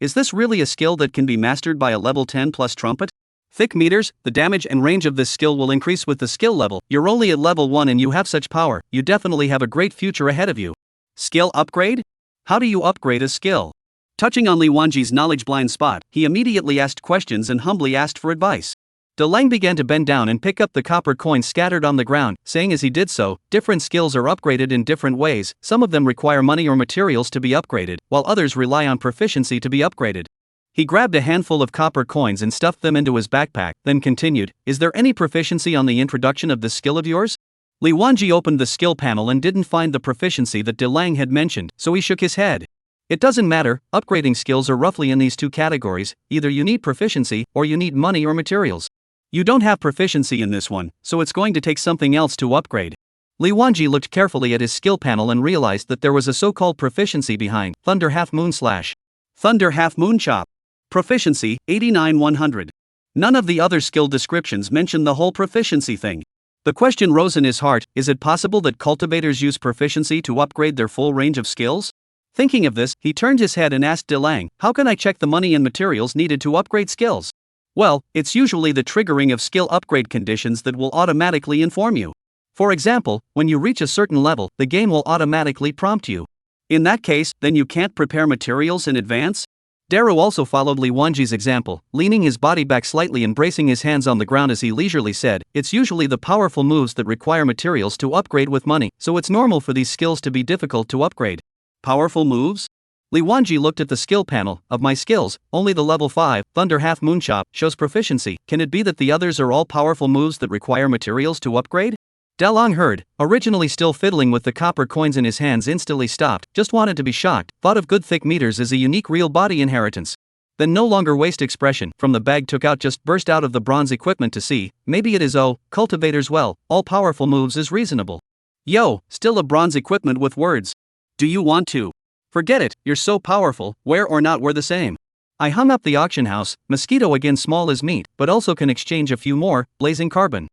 Is this really a skill that can be mastered by a level 10 plus trumpet? Thick meters, the damage and range of this skill will increase with the skill level. You're only at level 1 and you have such power, you definitely have a great future ahead of you. Skill upgrade? How do you upgrade a skill? Touching on Li Wanji's knowledge blind spot, he immediately asked questions and humbly asked for advice. Dalong began to bend down and pick up the copper coins scattered on the ground, saying as he did so, different skills are upgraded in different ways. Some of them require money or materials to be upgraded, while others rely on proficiency to be upgraded. He grabbed a handful of copper coins and stuffed them into his backpack, then continued, "Is there any proficiency on the introduction of this skill of yours?" Li Wanji opened the skill panel and didn't find the proficiency that Dalong had mentioned, so he shook his head. It doesn't matter, upgrading skills are roughly in these two categories, either you need proficiency, or you need money or materials. You don't have proficiency in this one, so it's going to take something else to upgrade. Li Wanji looked carefully at his skill panel and realized that there was a so-called proficiency behind Thunder Half Moon Slash. Thunder Half Moon Chop. Proficiency, 89-100. None of the other skill descriptions mention the whole proficiency thing. The question rose in his heart, is it possible that cultivators use proficiency to upgrade their full range of skills? Thinking of this, he turned his head and asked Dalong, "How can I check the money and materials needed to upgrade skills?" Well, it's usually the triggering of skill upgrade conditions that will automatically inform you. For example, when you reach a certain level, the game will automatically prompt you. In that case, then you can't prepare materials in advance? Daru also followed Li Wanji's example, leaning his body back slightly and bracing his hands on the ground as he leisurely said, "It's usually the powerful moves that require materials to upgrade with money, so it's normal for these skills to be difficult to upgrade." Powerful moves? Li Wanji looked at the skill panel. "Of my skills, only the level 5, Thunder Half Moon Chop, shows proficiency. Can it be that the others are all powerful moves that require materials to upgrade?" Dalong heard, originally still fiddling with the copper coins in his hands, instantly stopped, just wanted to be shocked, thought of good thick meters as a unique real body inheritance. Then no longer waste expression, from the bag took out just burst out of the bronze equipment to see, maybe it is cultivators all powerful moves is reasonable. Yo, still a bronze equipment with words. Do you want to? Forget it, you're so powerful, where or not we're the same. I hung up the auction house, mosquito again small as meat, but also can exchange a few more, blazing carbon.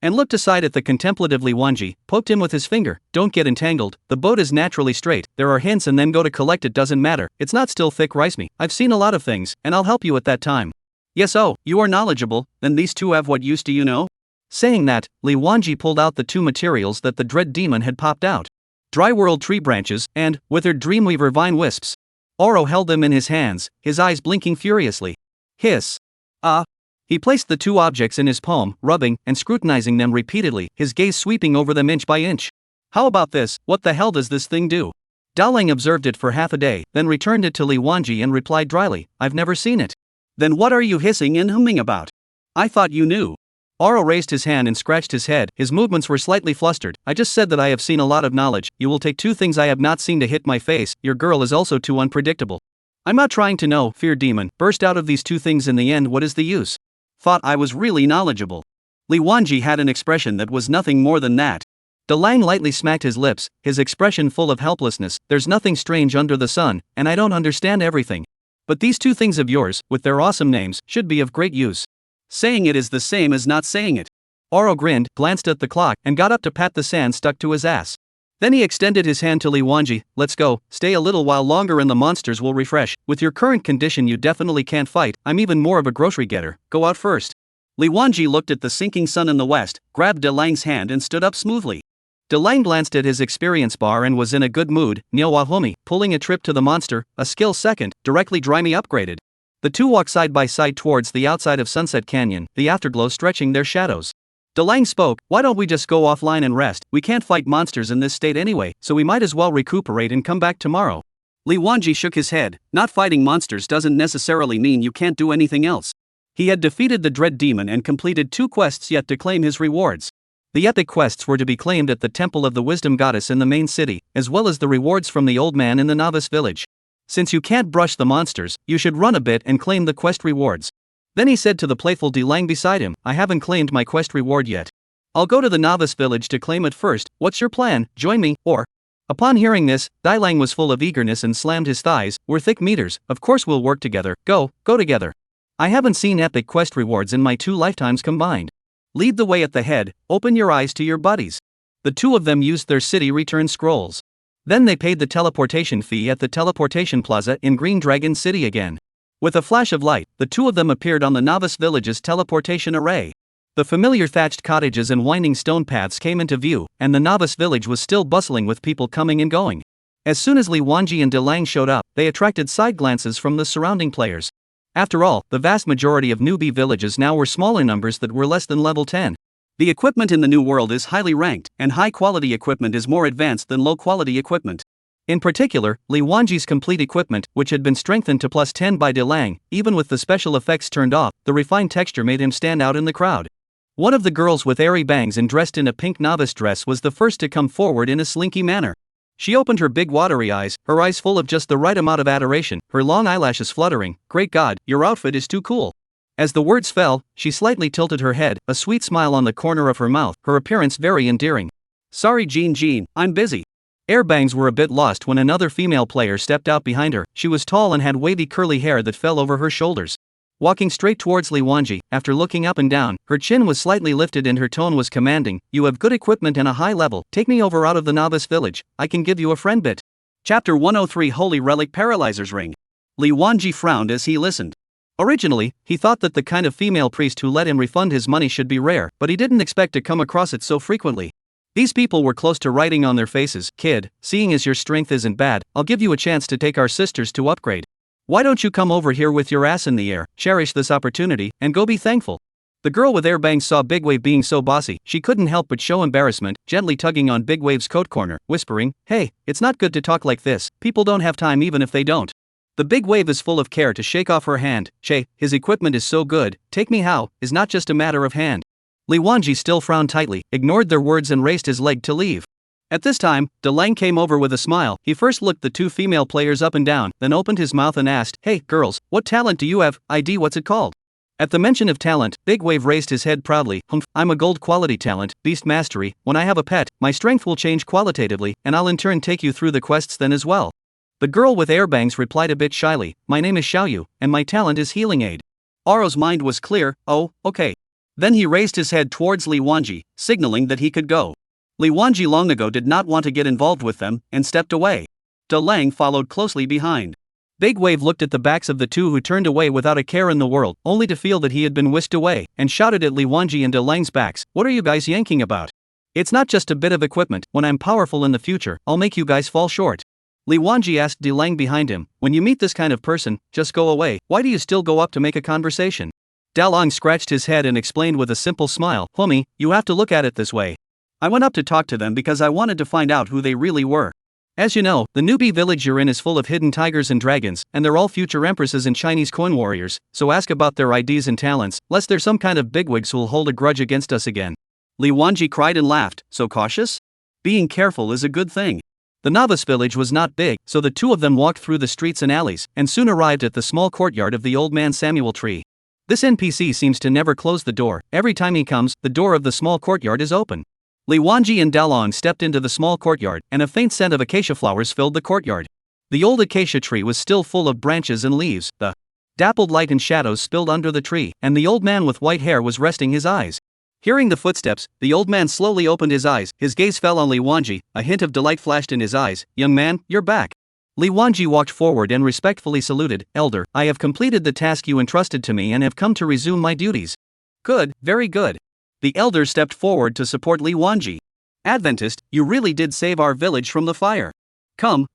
And looked aside at the contemplative Li Wanji, poked him with his finger, "Don't get entangled, the boat is naturally straight, there are hints and then go to collect it doesn't matter, it's not still thick rice me, I've seen a lot of things, and I'll help you at that time." Yes, you are knowledgeable, then these two have what use do you know? Saying that, Li Wanji pulled out the two materials that the dread demon had popped out. Dry world tree branches, and, withered dreamweaver vine wisps. Oro held them in his hands, his eyes blinking furiously. Hiss. He placed the two objects in his palm, rubbing and scrutinizing them repeatedly, his gaze sweeping over them inch by inch. "How about this, what the hell does this thing do?" Dalong observed it for half a day, then returned it to Li Wanji and replied dryly, "I've never seen it." "Then what are you hissing and humming about? I thought you knew." Oro raised his hand and scratched his head, his movements were slightly flustered. "I just said that I have seen a lot of knowledge, you will take two things I have not seen to hit my face, your girl is also too unpredictable. I'm not trying to know, fear demon, burst out of these two things in the end, what is the use? Thought I was really knowledgeable." Li Wanji had an expression that was nothing more than that. Dalong lightly smacked his lips, his expression full of helplessness. "There's nothing strange under the sun, and I don't understand everything. But these two things of yours, with their awesome names, should be of great use. Saying it is the same as not saying it." Oro grinned, glanced at the clock, and got up to pat the sand stuck to his ass. Then he extended his hand to Li Wanji. "Let's go, stay a little while longer and the monsters will refresh. With your current condition you definitely can't fight, I'm even more of a grocery getter, go out first." Li Wanji looked at the sinking sun in the west, grabbed Dalong's hand and stood up smoothly. Dalong glanced at his experience bar and was in a good mood. "Nyawahumi, pulling a trip to the monster, a skill second, directly Drimey upgraded." The two walked side by side towards the outside of Sunset Canyon, the afterglow stretching their shadows. Dalong spoke, "Why don't we just go offline and rest? We can't fight monsters in this state anyway, so we might as well recuperate and come back tomorrow." Li Wanji shook his head. Not fighting monsters doesn't necessarily mean you can't do anything else. He had defeated the dread demon and completed 2 quests yet to claim his rewards. The epic quests were to be claimed at the Temple of the Wisdom Goddess in the main city, as well as the rewards from the old man in the novice village. Since you can't brush the monsters, you should run a bit and claim the quest rewards. Then he said to the playful Dalong beside him, "I haven't claimed my quest reward yet. I'll go to the novice village to claim it first, what's your plan, join me, or?" Upon hearing this, Dalong was full of eagerness and slammed his thighs. We're thick meters, of course we'll work together, go together. I haven't seen epic quest rewards in my 2 lifetimes combined. Lead the way at the head, open your eyes to your buddies. The 2 of them used their city return scrolls. Then they paid the teleportation fee at the teleportation plaza in Green Dragon City again. With a flash of light, the 2 of them appeared on the novice village's teleportation array. The familiar thatched cottages and winding stone paths came into view, and the novice village was still bustling with people coming and going. As soon as Li Wanji and Dalong showed up, they attracted side glances from the surrounding players. After all, the vast majority of newbie villages now were smaller numbers that were less than level 10. The equipment in the new world is highly ranked, and high-quality equipment is more advanced than low-quality equipment. In particular, Li Wanji's complete equipment, which had been strengthened to plus 10 by Dalong, even with the special effects turned off, the refined texture made him stand out in the crowd. One of the girls with airy bangs and dressed in a pink novice dress was the first to come forward in a slinky manner. She opened her big watery eyes, her eyes full of just the right amount of adoration, her long eyelashes fluttering. Great God, your outfit is too cool. As the words fell, she slightly tilted her head, a sweet smile on the corner of her mouth, her appearance very endearing. Sorry Jean, I'm busy. Airbangs were a bit lost when another female player stepped out behind her. She was tall and had wavy curly hair that fell over her shoulders. Walking straight towards Li Wanji, after looking up and down, her chin was slightly lifted and her tone was commanding. You have good equipment and a high level, take me over out of the novice village, I can give you a friend bit. Chapter 103 Holy Relic Paralyzer's Ring. Li Wanji frowned as he listened. Originally, he thought that the kind of female priest who let him refund his money should be rare, but he didn't expect to come across it so frequently. These people were close to writing on their faces, kid, seeing as your strength isn't bad, I'll give you a chance to take our sisters to upgrade. Why don't you come over here with your ass in the air, cherish this opportunity, and go be thankful. The girl with airbangs saw Big Wave being so bossy, she couldn't help but show embarrassment, gently tugging on Big Wave's coat corner, whispering, hey, it's not good to talk like this, people don't have time even if they don't. The Big Wave is full of care to shake off her hand. Che, his equipment is so good, take me how, is not just a matter of hand. Li Wanji still frowned tightly, ignored their words and raised his leg to leave. At this time, Dalong came over with a smile. He first looked the 2 female players up and down, then opened his mouth and asked, hey, girls, what talent do you have? ID what's it called? At the mention of talent, Big Wave raised his head proudly. I'm a gold quality talent, beast mastery. When I have a pet, my strength will change qualitatively, and I'll in turn take you through the quests then as well. The girl with airbangs replied a bit shyly, my name is Xiaoyu, and my talent is healing aid. Aro's mind was clear, oh, okay. Then he raised his head towards Li Wanji, signaling that he could go. Li Wanji long ago did not want to get involved with them, and stepped away. Dalong followed closely behind. Big Wave looked at the backs of the 2 who turned away without a care in the world, only to feel that he had been whisked away, and shouted at Li Wanji and Dalong's backs, what are you guys yanking about? It's not just a bit of equipment, when I'm powerful in the future, I'll make you guys fall short. Li Wanji asked Dalong behind him, when you meet this kind of person, just go away, why do you still go up to make a conversation? Dalong scratched his head and explained with a simple smile, homie, you have to look at it this way. I went up to talk to them because I wanted to find out who they really were. As you know, the newbie village you're in is full of hidden tigers and dragons, and they're all future empresses and Chinese coin warriors, so ask about their IDs and talents, lest there's some kind of bigwigs who'll hold a grudge against us again. Li Wanji cried and laughed, so cautious? Being careful is a good thing. The novice village was not big, so the 2 of them walked through the streets and alleys, and soon arrived at the small courtyard of the old man Samuel tree. This NPC seems to never close the door, every time he comes, the door of the small courtyard is open. Li Wanji and Dalong stepped into the small courtyard, and a faint scent of acacia flowers filled the courtyard. The old acacia tree was still full of branches and leaves, the dappled light and shadows spilled under the tree, and the old man with white hair was resting his eyes. Hearing the footsteps, the old man slowly opened his eyes, his gaze fell on Li Wanji, a hint of delight flashed in his eyes. Young man, you're back. Li Wanji walked forward and respectfully saluted, Elder, I have completed the task you entrusted to me and have come to resume my duties. Good, very good. The elder stepped forward to support Li Wanji. Adventist, you really did save our village from the fire. Come,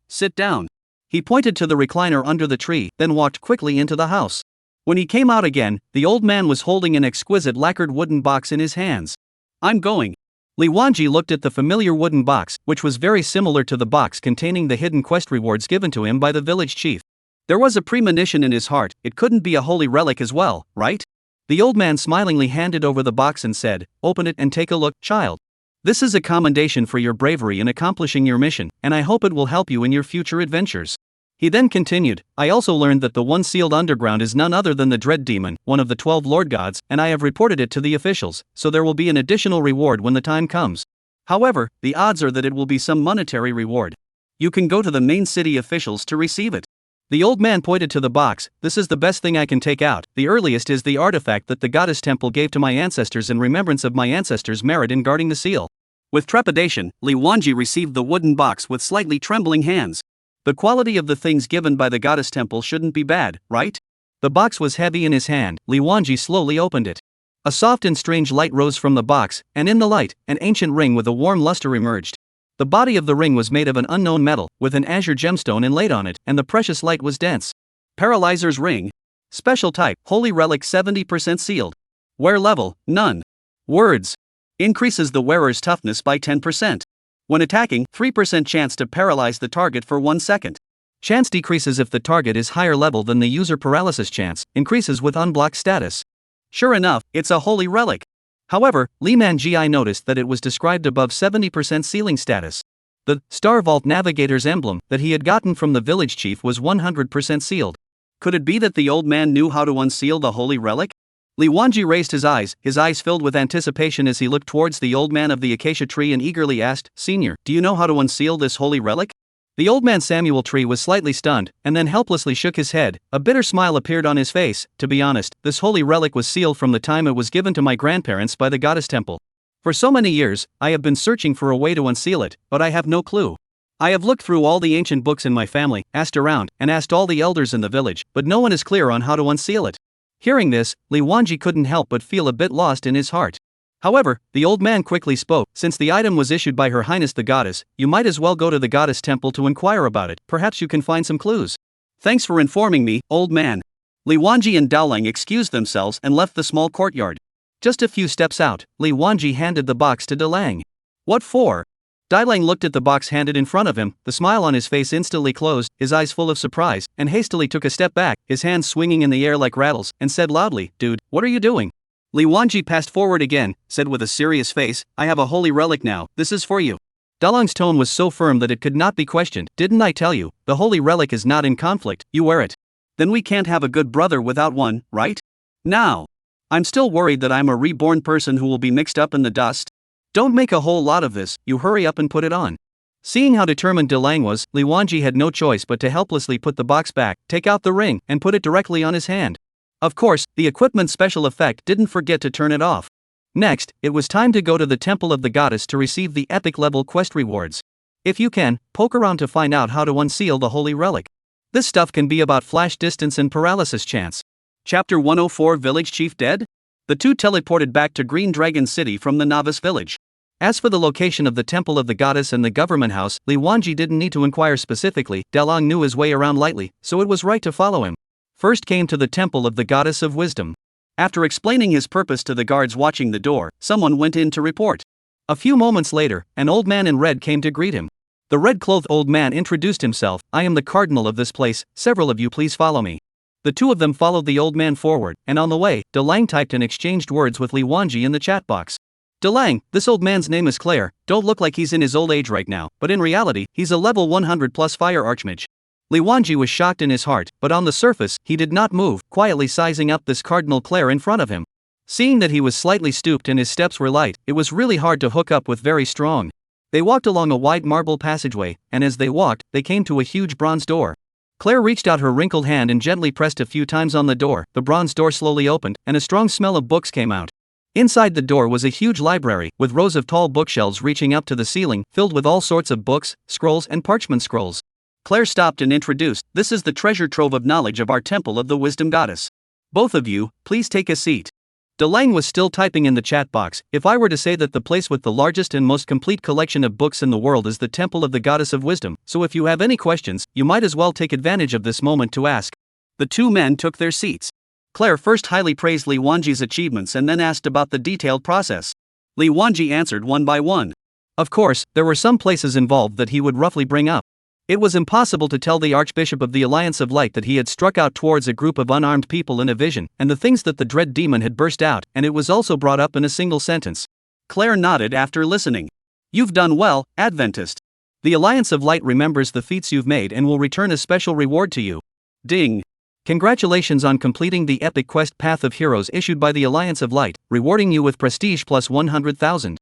sit down. He pointed to the recliner under the tree, then walked quickly into the house. When he came out again, the old man was holding an exquisite lacquered wooden box in his hands. I'm going. Li Wanji looked at the familiar wooden box, which was very similar to the box containing the hidden quest rewards given to him by the village chief. There was a premonition in his heart, it couldn't be a holy relic as well, right? The old man smilingly handed over the box and said, open it and take a look, child. This is a commendation for your bravery in accomplishing your mission, and I hope it will help you in your future adventures. He then continued, I also learned that the one sealed underground is none other than the Dread Demon, one of the 12 Lord Gods, and I have reported it to the officials, so there will be an additional reward when the time comes. However, the odds are that it will be some monetary reward. You can go to the main city officials to receive it. The old man pointed to the box. This is the best thing I can take out. The earliest is the artifact that the goddess temple gave to my ancestors in remembrance of my ancestors' merit in guarding the seal. With trepidation, Li Wanji received the wooden box with slightly trembling hands. The quality of the things given by the goddess temple shouldn't be bad, right? The box was heavy in his hand. Li Wanji slowly opened it. A soft and strange light rose from the box, and in the light, an ancient ring with a warm luster emerged. The body of the ring was made of an unknown metal, with an azure gemstone inlaid on it, and the precious light was dense. Paralyzer's ring. Special type, Holy Relic 70% sealed. Wear level, none. Words. Increases the wearer's toughness by 10%. When attacking, 3% chance to paralyze the target for 1 second. Chance decreases if the target is higher level than the user paralysis chance, increases with unblocked status. Sure enough, it's a holy relic. However, Li Manji noticed that it was described above 70% sealing status. The Star Vault Navigator's emblem that he had gotten from the village chief was 100% sealed. Could it be that the old man knew how to unseal the holy relic? Li Wanji raised his eyes filled with anticipation as he looked towards the old man of the acacia tree and eagerly asked, "Senior, do you know how to unseal this holy relic?" The old man Samuel Tree was slightly stunned, and then helplessly shook his head. A bitter smile appeared on his face. To be honest, this holy relic was sealed from the time it was given to my grandparents by the goddess temple. For so many years, I have been searching for a way to unseal it, but I have no clue. I have looked through all the ancient books in my family, asked around, and asked all the elders in the village, but no one is clear on how to unseal it. Hearing this, Li Wanji couldn't help but feel a bit lost in his heart. However, the old man quickly spoke. Since the item was issued by Her Highness the Goddess, you might as well go to the goddess temple to inquire about it. Perhaps you can find some clues. Thanks for informing me, old man. Li Wanji and Dalong excused themselves and left the small courtyard. Just a few steps out, Li Wanji handed the box to Dalong. What for? Dalong looked at the box handed in front of him, the smile on his face instantly closed, his eyes full of surprise, and hastily took a step back, his hands swinging in the air like rattles, and said loudly, "Dude, what are you doing?" Li Wanji passed forward again, said with a serious face, "I have a holy relic now, this is for you." Dalong's tone was so firm that it could not be questioned. "Didn't I tell you, the holy relic is not in conflict, you wear it. Then we can't have a good brother without one, right? Now. I'm still worried that I'm a reborn person who will be mixed up in the dust. Don't make a whole lot of this, you hurry up and put it on." Seeing how determined Dalong was, Li Wanji had no choice but to helplessly put the box back, take out the ring, and put it directly on his hand. Of course, the equipment special effect didn't forget to turn it off. Next, it was time to go to the Temple of the Goddess to receive the epic level quest rewards. If you can, poke around to find out how to unseal the holy relic. This stuff can be about flash distance and paralysis chance. Chapter 104 Village Chief dead? The two teleported back to Green Dragon City from the novice village. As for the location of the Temple of the Goddess and the government house, Li Wanji didn't need to inquire specifically. Dalong knew his way around lightly, so it was right to follow him. First came to the Temple of the Goddess of Wisdom. After explaining his purpose to the guards watching the door, someone went in to report. A few moments later, an old man in red came to greet him. The red-clothed old man introduced himself. "I am the cardinal of this place, several of you please follow me." The two of them followed the old man forward, and on the way, Dalong typed and exchanged words with Li Wanji in the chat box. "Dalong, this old man's name is Claire. Don't look like he's in his old age right now, but in reality, he's a level 100 plus fire archmage." Li Wanji was shocked in his heart, but on the surface, he did not move, quietly sizing up this Cardinal Claire in front of him. Seeing that he was slightly stooped and his steps were light, it was really hard to hook up with very strong. They walked along a wide marble passageway, and as they walked, they came to a huge bronze door. Claire reached out her wrinkled hand and gently pressed a few times on the door. The bronze door slowly opened, and a strong smell of books came out. Inside the door was a huge library, with rows of tall bookshelves reaching up to the ceiling, filled with all sorts of books, scrolls and parchment scrolls. Claire stopped and introduced, "This is the treasure trove of knowledge of our Temple of the Wisdom Goddess. Both of you, please take a seat." Dalong was still typing in the chat box. "If I were to say that the place with the largest and most complete collection of books in the world is the Temple of the Goddess of Wisdom, so if you have any questions, you might as well take advantage of this moment to ask." The two men took their seats. Claire first highly praised Li Wanji's achievements and then asked about the detailed process. Li Wanji answered one by one. Of course, there were some places involved that he would roughly bring up. It was impossible to tell the Archbishop of the Alliance of Light that he had struck out towards a group of unarmed people in a vision, and the things that the dread demon had burst out, and it was also brought up in a single sentence. Claire nodded after listening. "You've done well, Adventist. The Alliance of Light remembers the feats you've made and will return a special reward to you. Ding. Congratulations on completing the epic quest Path of Heroes issued by the Alliance of Light, rewarding you with prestige plus 100,000.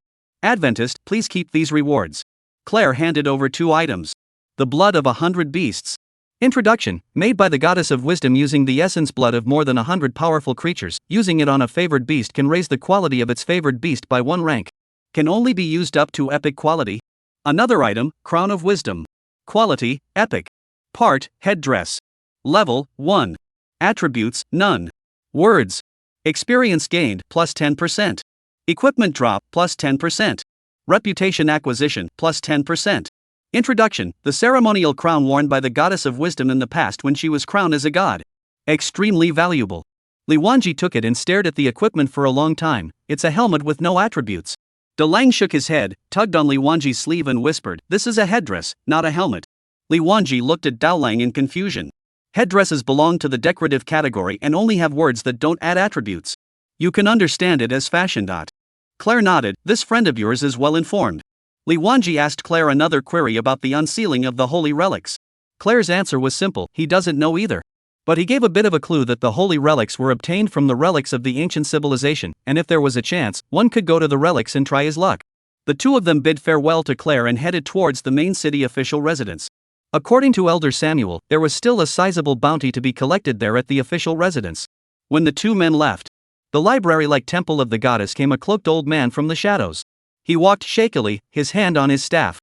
Adventist, please keep these rewards. Claire handed over 2 items. The blood of 100 beasts. Introduction, made by the goddess of wisdom using the essence blood of more than 100 powerful creatures. Using it on a favored beast can raise the quality of its favored beast by 1 rank. Can only be used up to epic quality. Another item, Crown of Wisdom. Quality, epic. Part, headdress. Level, 1. Attributes, none. Words. Experience gained, plus 10%. Equipment drop, plus 10%. Reputation acquisition, plus 10%. Introduction, the ceremonial crown worn by the goddess of wisdom in the past when she was crowned as a god. Extremely valuable. Li Wanji took it and stared at the equipment for a long time. It's a helmet with no attributes. Dalong shook his head, tugged on Li Wanji's sleeve and whispered, "This is a headdress, not a helmet." Li Wanji looked at Dalong in confusion. Headdresses belong to the decorative category and only have words that don't add attributes. You can understand it as fashion. Claire nodded. This friend of yours is well informed. Li Wanji asked Claire another query about the unsealing of the holy relics. Claire's answer was simple, he doesn't know either. But he gave a bit of a clue that the holy relics were obtained from the relics of the ancient civilization, and if there was a chance, one could go to the relics and try his luck. The 2 of them bid farewell to Claire and headed towards the main city official residence. According to Elder Samuel, there was still a sizable bounty to be collected there at the official residence. When the 2 men left the library-like temple of the goddess came a cloaked old man from the shadows. He walked shakily, his hand on his staff.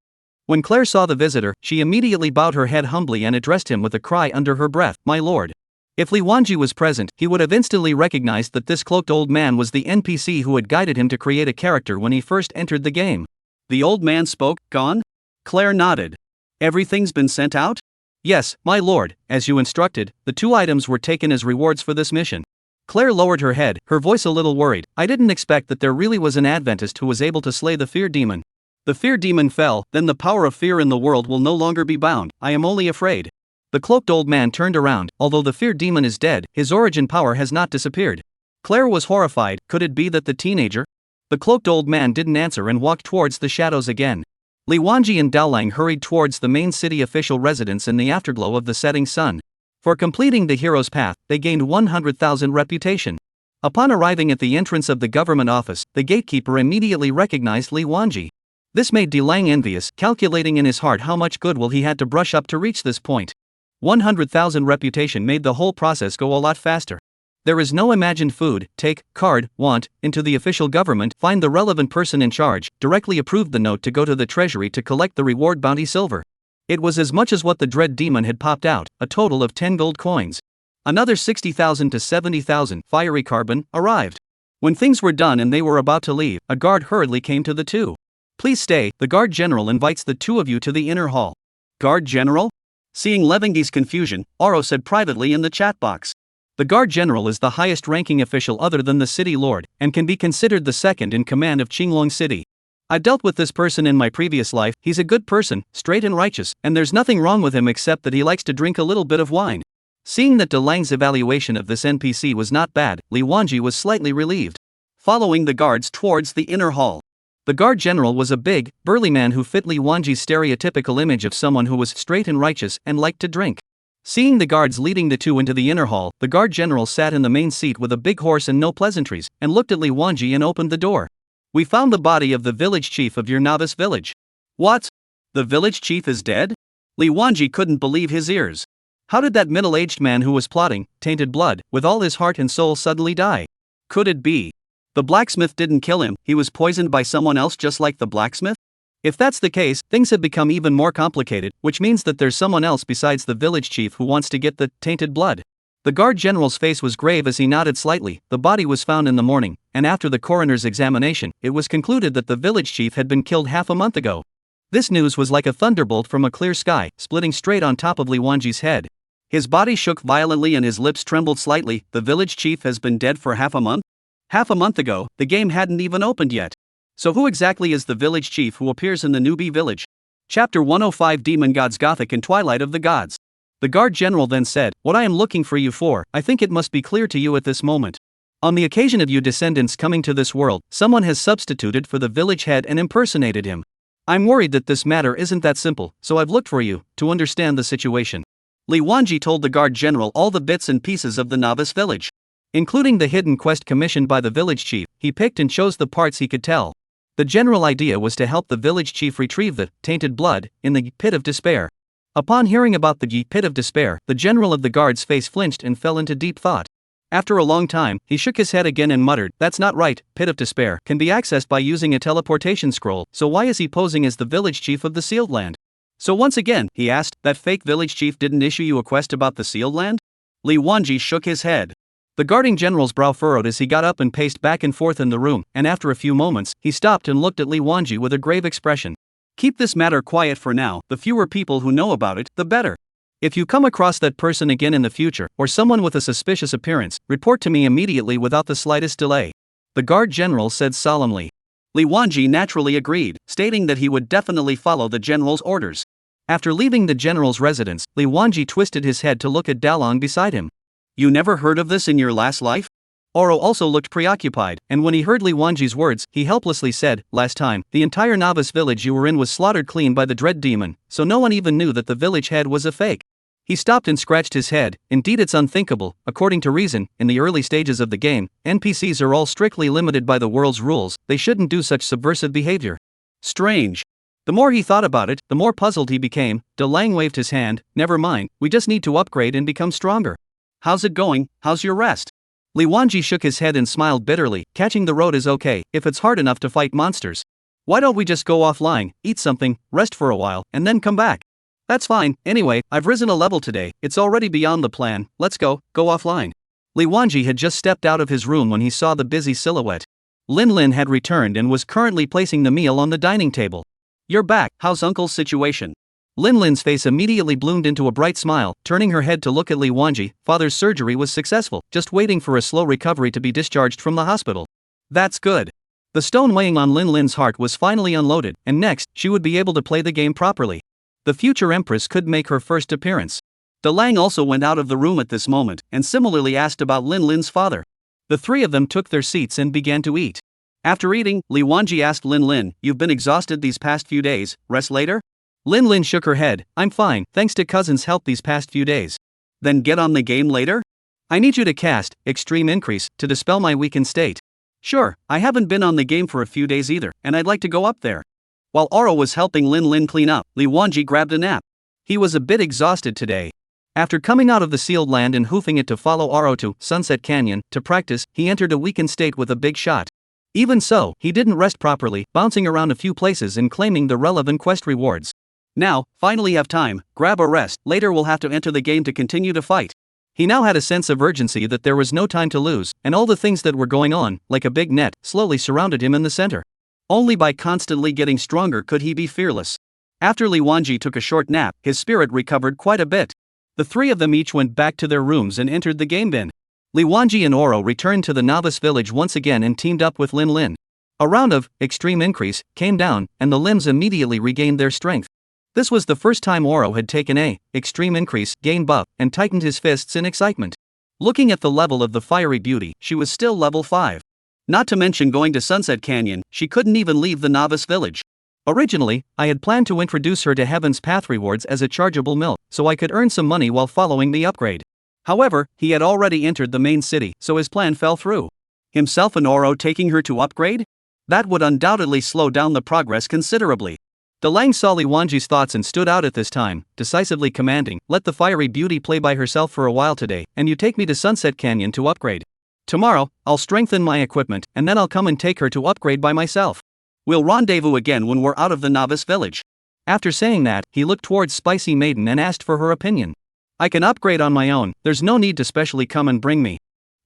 When Claire saw the visitor, she immediately bowed her head humbly and addressed him with a cry under her breath, "My lord." If Li Wanji was present, he would have instantly recognized that this cloaked old man was the NPC who had guided him to create a character when he first entered the game. The old man spoke, "Gone?" Claire nodded. "Everything's been sent out?" "Yes, my lord, as you instructed, the 2 items were taken as rewards for this mission." Claire lowered her head, her voice a little worried. "I didn't expect that there really was an Adventist who was able to slay the fear demon." "The fear demon fell, then the power of fear in the world will no longer be bound. I am only afraid." The cloaked old man turned around. Although the fear demon is dead, his origin power has not disappeared. Claire was horrified. Could it be that the teenager? The cloaked old man didn't answer and walked towards the shadows again. Li Wanji and Dalong hurried towards the main city official residence in the afterglow of the setting sun. For completing the hero's path, they gained 100,000 reputation. Upon arriving at the entrance of the government office, the gatekeeper immediately recognized Li Wanji. This made Dalong envious, calculating in his heart how much goodwill he had to brush up to reach this point. 100,000 reputation made the whole process go a lot faster. There is no imagined food, take, card, want, into the official government, find the relevant person in charge, directly approved the note to go to the treasury to collect the reward bounty silver. It was as much as what the dread demon had popped out, a total of 10 gold coins. Another 60,000 to 70,000 fiery carbon arrived. When things were done and they were about to leave, a guard hurriedly came to the 2. "Please stay, the guard general invites the 2 of you to the inner hall." "Guard general?" Seeing Levengi's confusion, Oro said privately in the chat box. The guard general is the highest ranking official other than the city lord, and can be considered the second in command of Qinglong City. I dealt with this person in my previous life. He's a good person, straight and righteous, and there's nothing wrong with him except that he likes to drink a little bit of wine. Seeing that Dalong's evaluation of this NPC was not bad, Li Wanji was slightly relieved. Following the guards towards the inner hall. The guard general was a big, burly man who fit Li Wanji's stereotypical image of someone who was straight and righteous and liked to drink. Seeing the guards leading the 2 into the inner hall, the guard general sat in the main seat with a big horse and no pleasantries, and looked at Li Wanji and opened the door. "We found the body of the village chief of your novice village." "What? The village chief is dead?" Li Wanji couldn't believe his ears. How did that middle-aged man who was plotting, tainted blood, with all his heart and soul suddenly die? Could it be? The blacksmith didn't kill him, he was poisoned by someone else just like the blacksmith? If that's the case, things have become even more complicated, which means that there's someone else besides the village chief who wants to get the tainted blood. The guard general's face was grave as he nodded slightly. The body was found in the morning, and after the coroner's examination, it was concluded that the village chief had been killed half a month ago. This news was like a thunderbolt from a clear sky, splitting straight on top of Li Wanji's head. His body shook violently and his lips trembled slightly. The village chief has been dead for half a month? Half a month ago, the game hadn't even opened yet. So who exactly is the village chief who appears in the newbie village? Chapter 105 Demon Gods Gothic and Twilight of the Gods. The guard general then said, "What I am looking for you for, I think it must be clear to you at this moment. On the occasion of you descendants coming to this world, someone has substituted for the village head and impersonated him. I'm worried that this matter isn't that simple, so I've looked for you, to understand the situation." Li Wanji told the guard general all the bits and pieces of the novice village. Including the hidden quest commissioned by the village chief, he picked and chose the parts he could tell. The general idea was to help the village chief retrieve the tainted blood in the pit of despair. Upon hearing about the pit of despair, the general of the guard's face flinched and fell into deep thought. After a long time, he shook his head again and muttered, "That's not right. Pit of despair can be accessed by using a teleportation scroll, so why is he posing as the village chief of the sealed land?" "So once again," he asked, "that fake village chief didn't issue you a quest about the sealed land?" Li Wanji shook his head. The guarding general's brow furrowed as he got up and paced back and forth in the room, and after a few moments, he stopped and looked at Li Wanji with a grave expression. "Keep this matter quiet for now. The fewer people who know about it, the better. If you come across that person again in the future, or someone with a suspicious appearance, report to me immediately without the slightest delay," the guard general said solemnly. Li Wanji naturally agreed, stating that he would definitely follow the general's orders. After leaving the general's residence, Li Wanji twisted his head to look at Dalong beside him. "You never heard of this in your last life?" Oro also looked preoccupied, and when he heard Li Wanji's words, he helplessly said, "Last time, the entire novice village you were in was slaughtered clean by the dread demon, so no one even knew that the village head was a fake." He stopped and scratched his head. "Indeed, it's unthinkable. According to reason, in the early stages of the game, NPCs are all strictly limited by the world's rules. They shouldn't do such subversive behavior. Strange." The more he thought about it, the more puzzled he became. Dalong waved his hand. "Never mind, we just need to upgrade and become stronger. How's it going? How's your rest?" Li Wanji shook his head and smiled bitterly. "Catching the road is okay, if it's hard enough to fight monsters. Why don't we just go offline, eat something, rest for a while, and then come back?" "That's fine. Anyway, I've risen a level today. It's already beyond the plan. Let's go offline." Li Wanji had just stepped out of his room when he saw the busy silhouette. Lin Lin had returned and was currently placing the meal on the dining table. "You're back. How's Uncle's situation?" Lin Lin's face immediately bloomed into a bright smile, turning her head to look at Li Wanji. "Father's surgery was successful, just waiting for a slow recovery to be discharged from the hospital." "That's good." The stone weighing on Lin Lin's heart was finally unloaded, and next, she would be able to play the game properly. The future empress could make her first appearance. Dalong also went out of the room at this moment, and similarly asked about Lin Lin's father. The three of them took their seats and began to eat. After eating, Li Wanji asked Lin Lin, "You've been exhausted these past few days, rest later?" Lin Lin shook her head. "I'm fine, thanks to cousin's help these past few days." "Then get on the game later? I need you to cast Extreme Increase to dispel my weakened state." "Sure, I haven't been on the game for a few days either, and I'd like to go up there." While Oro was helping Lin Lin clean up, Li Wanji grabbed a nap. He was a bit exhausted today. After coming out of the sealed land and hoofing it to follow Oro to Sunset Canyon to practice, he entered a weakened state with a big shot. Even so, he didn't rest properly, bouncing around a few places and claiming the relevant quest rewards. "Now, finally have time, grab a rest, later we'll have to enter the game to continue to fight." He now had a sense of urgency that there was no time to lose, and all the things that were going on, like a big net, slowly surrounded him in the center. Only by constantly getting stronger could he be fearless. After Li Wanji took a short nap, his spirit recovered quite a bit. The three of them each went back to their rooms and entered the game bin. Li Wanji and Oro returned to the novice village once again and teamed up with Lin Lin. A round of Extreme Increase came down, and the limbs immediately regained their strength. This was the first time Oro had taken a Extreme Increase gain buff and tightened his fists in excitement. Looking at the level of the fiery beauty, she was still level 5. Not to mention going to Sunset Canyon, she couldn't even leave the novice village. Originally, I had planned to introduce her to Heaven's Path rewards as a chargeable milk, so I could earn some money while following the upgrade. However, he had already entered the main city, so his plan fell through. Himself and Oro taking her to upgrade? That would undoubtedly slow down the progress considerably. Dalong saw Li Wanji's thoughts and stood out at this time, decisively commanding, "Let the fiery beauty play by herself for a while today, and you take me to Sunset Canyon to upgrade. Tomorrow, I'll strengthen my equipment, and then I'll come and take her to upgrade by myself. We'll rendezvous again when we're out of the novice village." After saying that, he looked towards Spicy Maiden and asked for her opinion. "I can upgrade on my own, there's no need to specially come and bring me."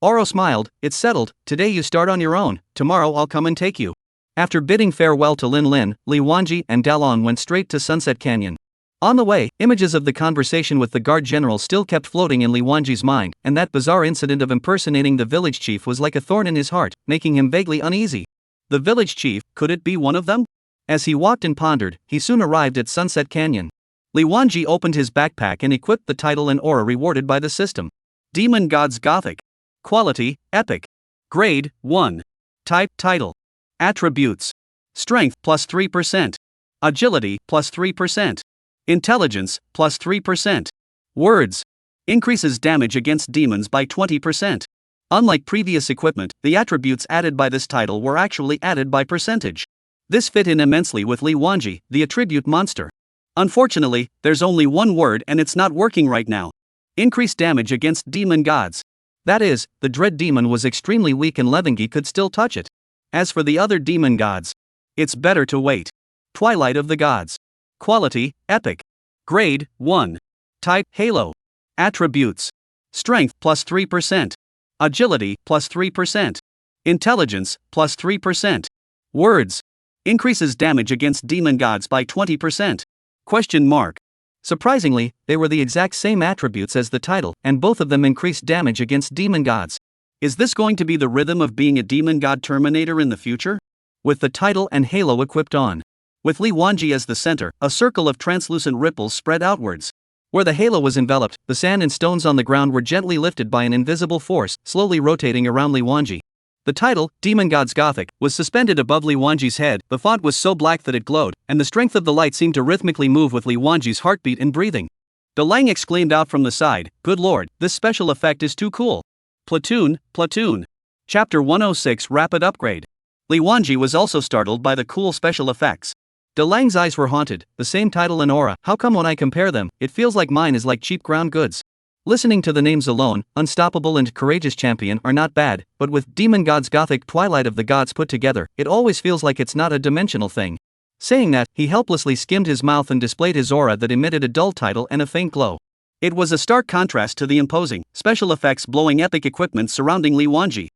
Oro smiled. "It's settled, today you start on your own, tomorrow I'll come and take you." After bidding farewell to Lin Lin, Li Wanji and Dalong went straight to Sunset Canyon. On the way, images of the conversation with the guard general still kept floating in Li Wanji's mind, and that bizarre incident of impersonating the village chief was like a thorn in his heart, making him vaguely uneasy. The village chief, could it be one of them? As he walked and pondered, he soon arrived at Sunset Canyon. Li Wanji opened his backpack and equipped the title and aura rewarded by the system. Demon Gods Gothic. Quality, Epic. Grade, 1. Type, Title. Attributes. Strength, plus 3%. Agility, plus 3%. Intelligence, plus 3%. Words. Increases damage against demons by 20%. Unlike previous equipment, the attributes added by this title were actually added by percentage. This fit in immensely with Li Wanji, the attribute monster. Unfortunately, there's only one word and it's not working right now. Increased damage against demon gods. That is, the dread demon was extremely weak and Levengi could still touch it. As for the other demon gods, it's better to wait. Twilight of the Gods. Quality, Epic. Grade, 1. Type, Halo. Attributes. Strength, plus 3%. Agility, plus 3%. Intelligence, plus 3%. Words. Increases damage against demon gods by 20%. Question mark. Surprisingly, they were the exact same attributes as the title, and both of them increased damage against demon gods. Is this going to be the rhythm of being a demon god terminator in the future? With the title and halo equipped on. With Li Wanji as the center, a circle of translucent ripples spread outwards. Where the halo was enveloped, the sand and stones on the ground were gently lifted by an invisible force, slowly rotating around Li Wanji. The title, Demon Gods Gothic, was suspended above Li Wanji's head. The font was so black that it glowed, and the strength of the light seemed to rhythmically move with Li Wanji's heartbeat and breathing. Dalong exclaimed out from the side, "Good lord, this special effect is too cool." Platoon. Chapter 106 Rapid Upgrade. Li Wanji was also startled by the cool special effects. Dalong's eyes were haunted, the same title and aura. How come when I compare them, it feels like mine is like cheap ground goods? Listening to the names alone, Unstoppable and Courageous Champion are not bad, but with Demon Gods Gothic Twilight of the Gods put together, it always feels like it's not a dimensional thing. Saying that, he helplessly skimmed his mouth and displayed his aura that emitted a dull title and a faint glow. It was a stark contrast to the imposing, special effects blowing epic equipment surrounding Li Wanji.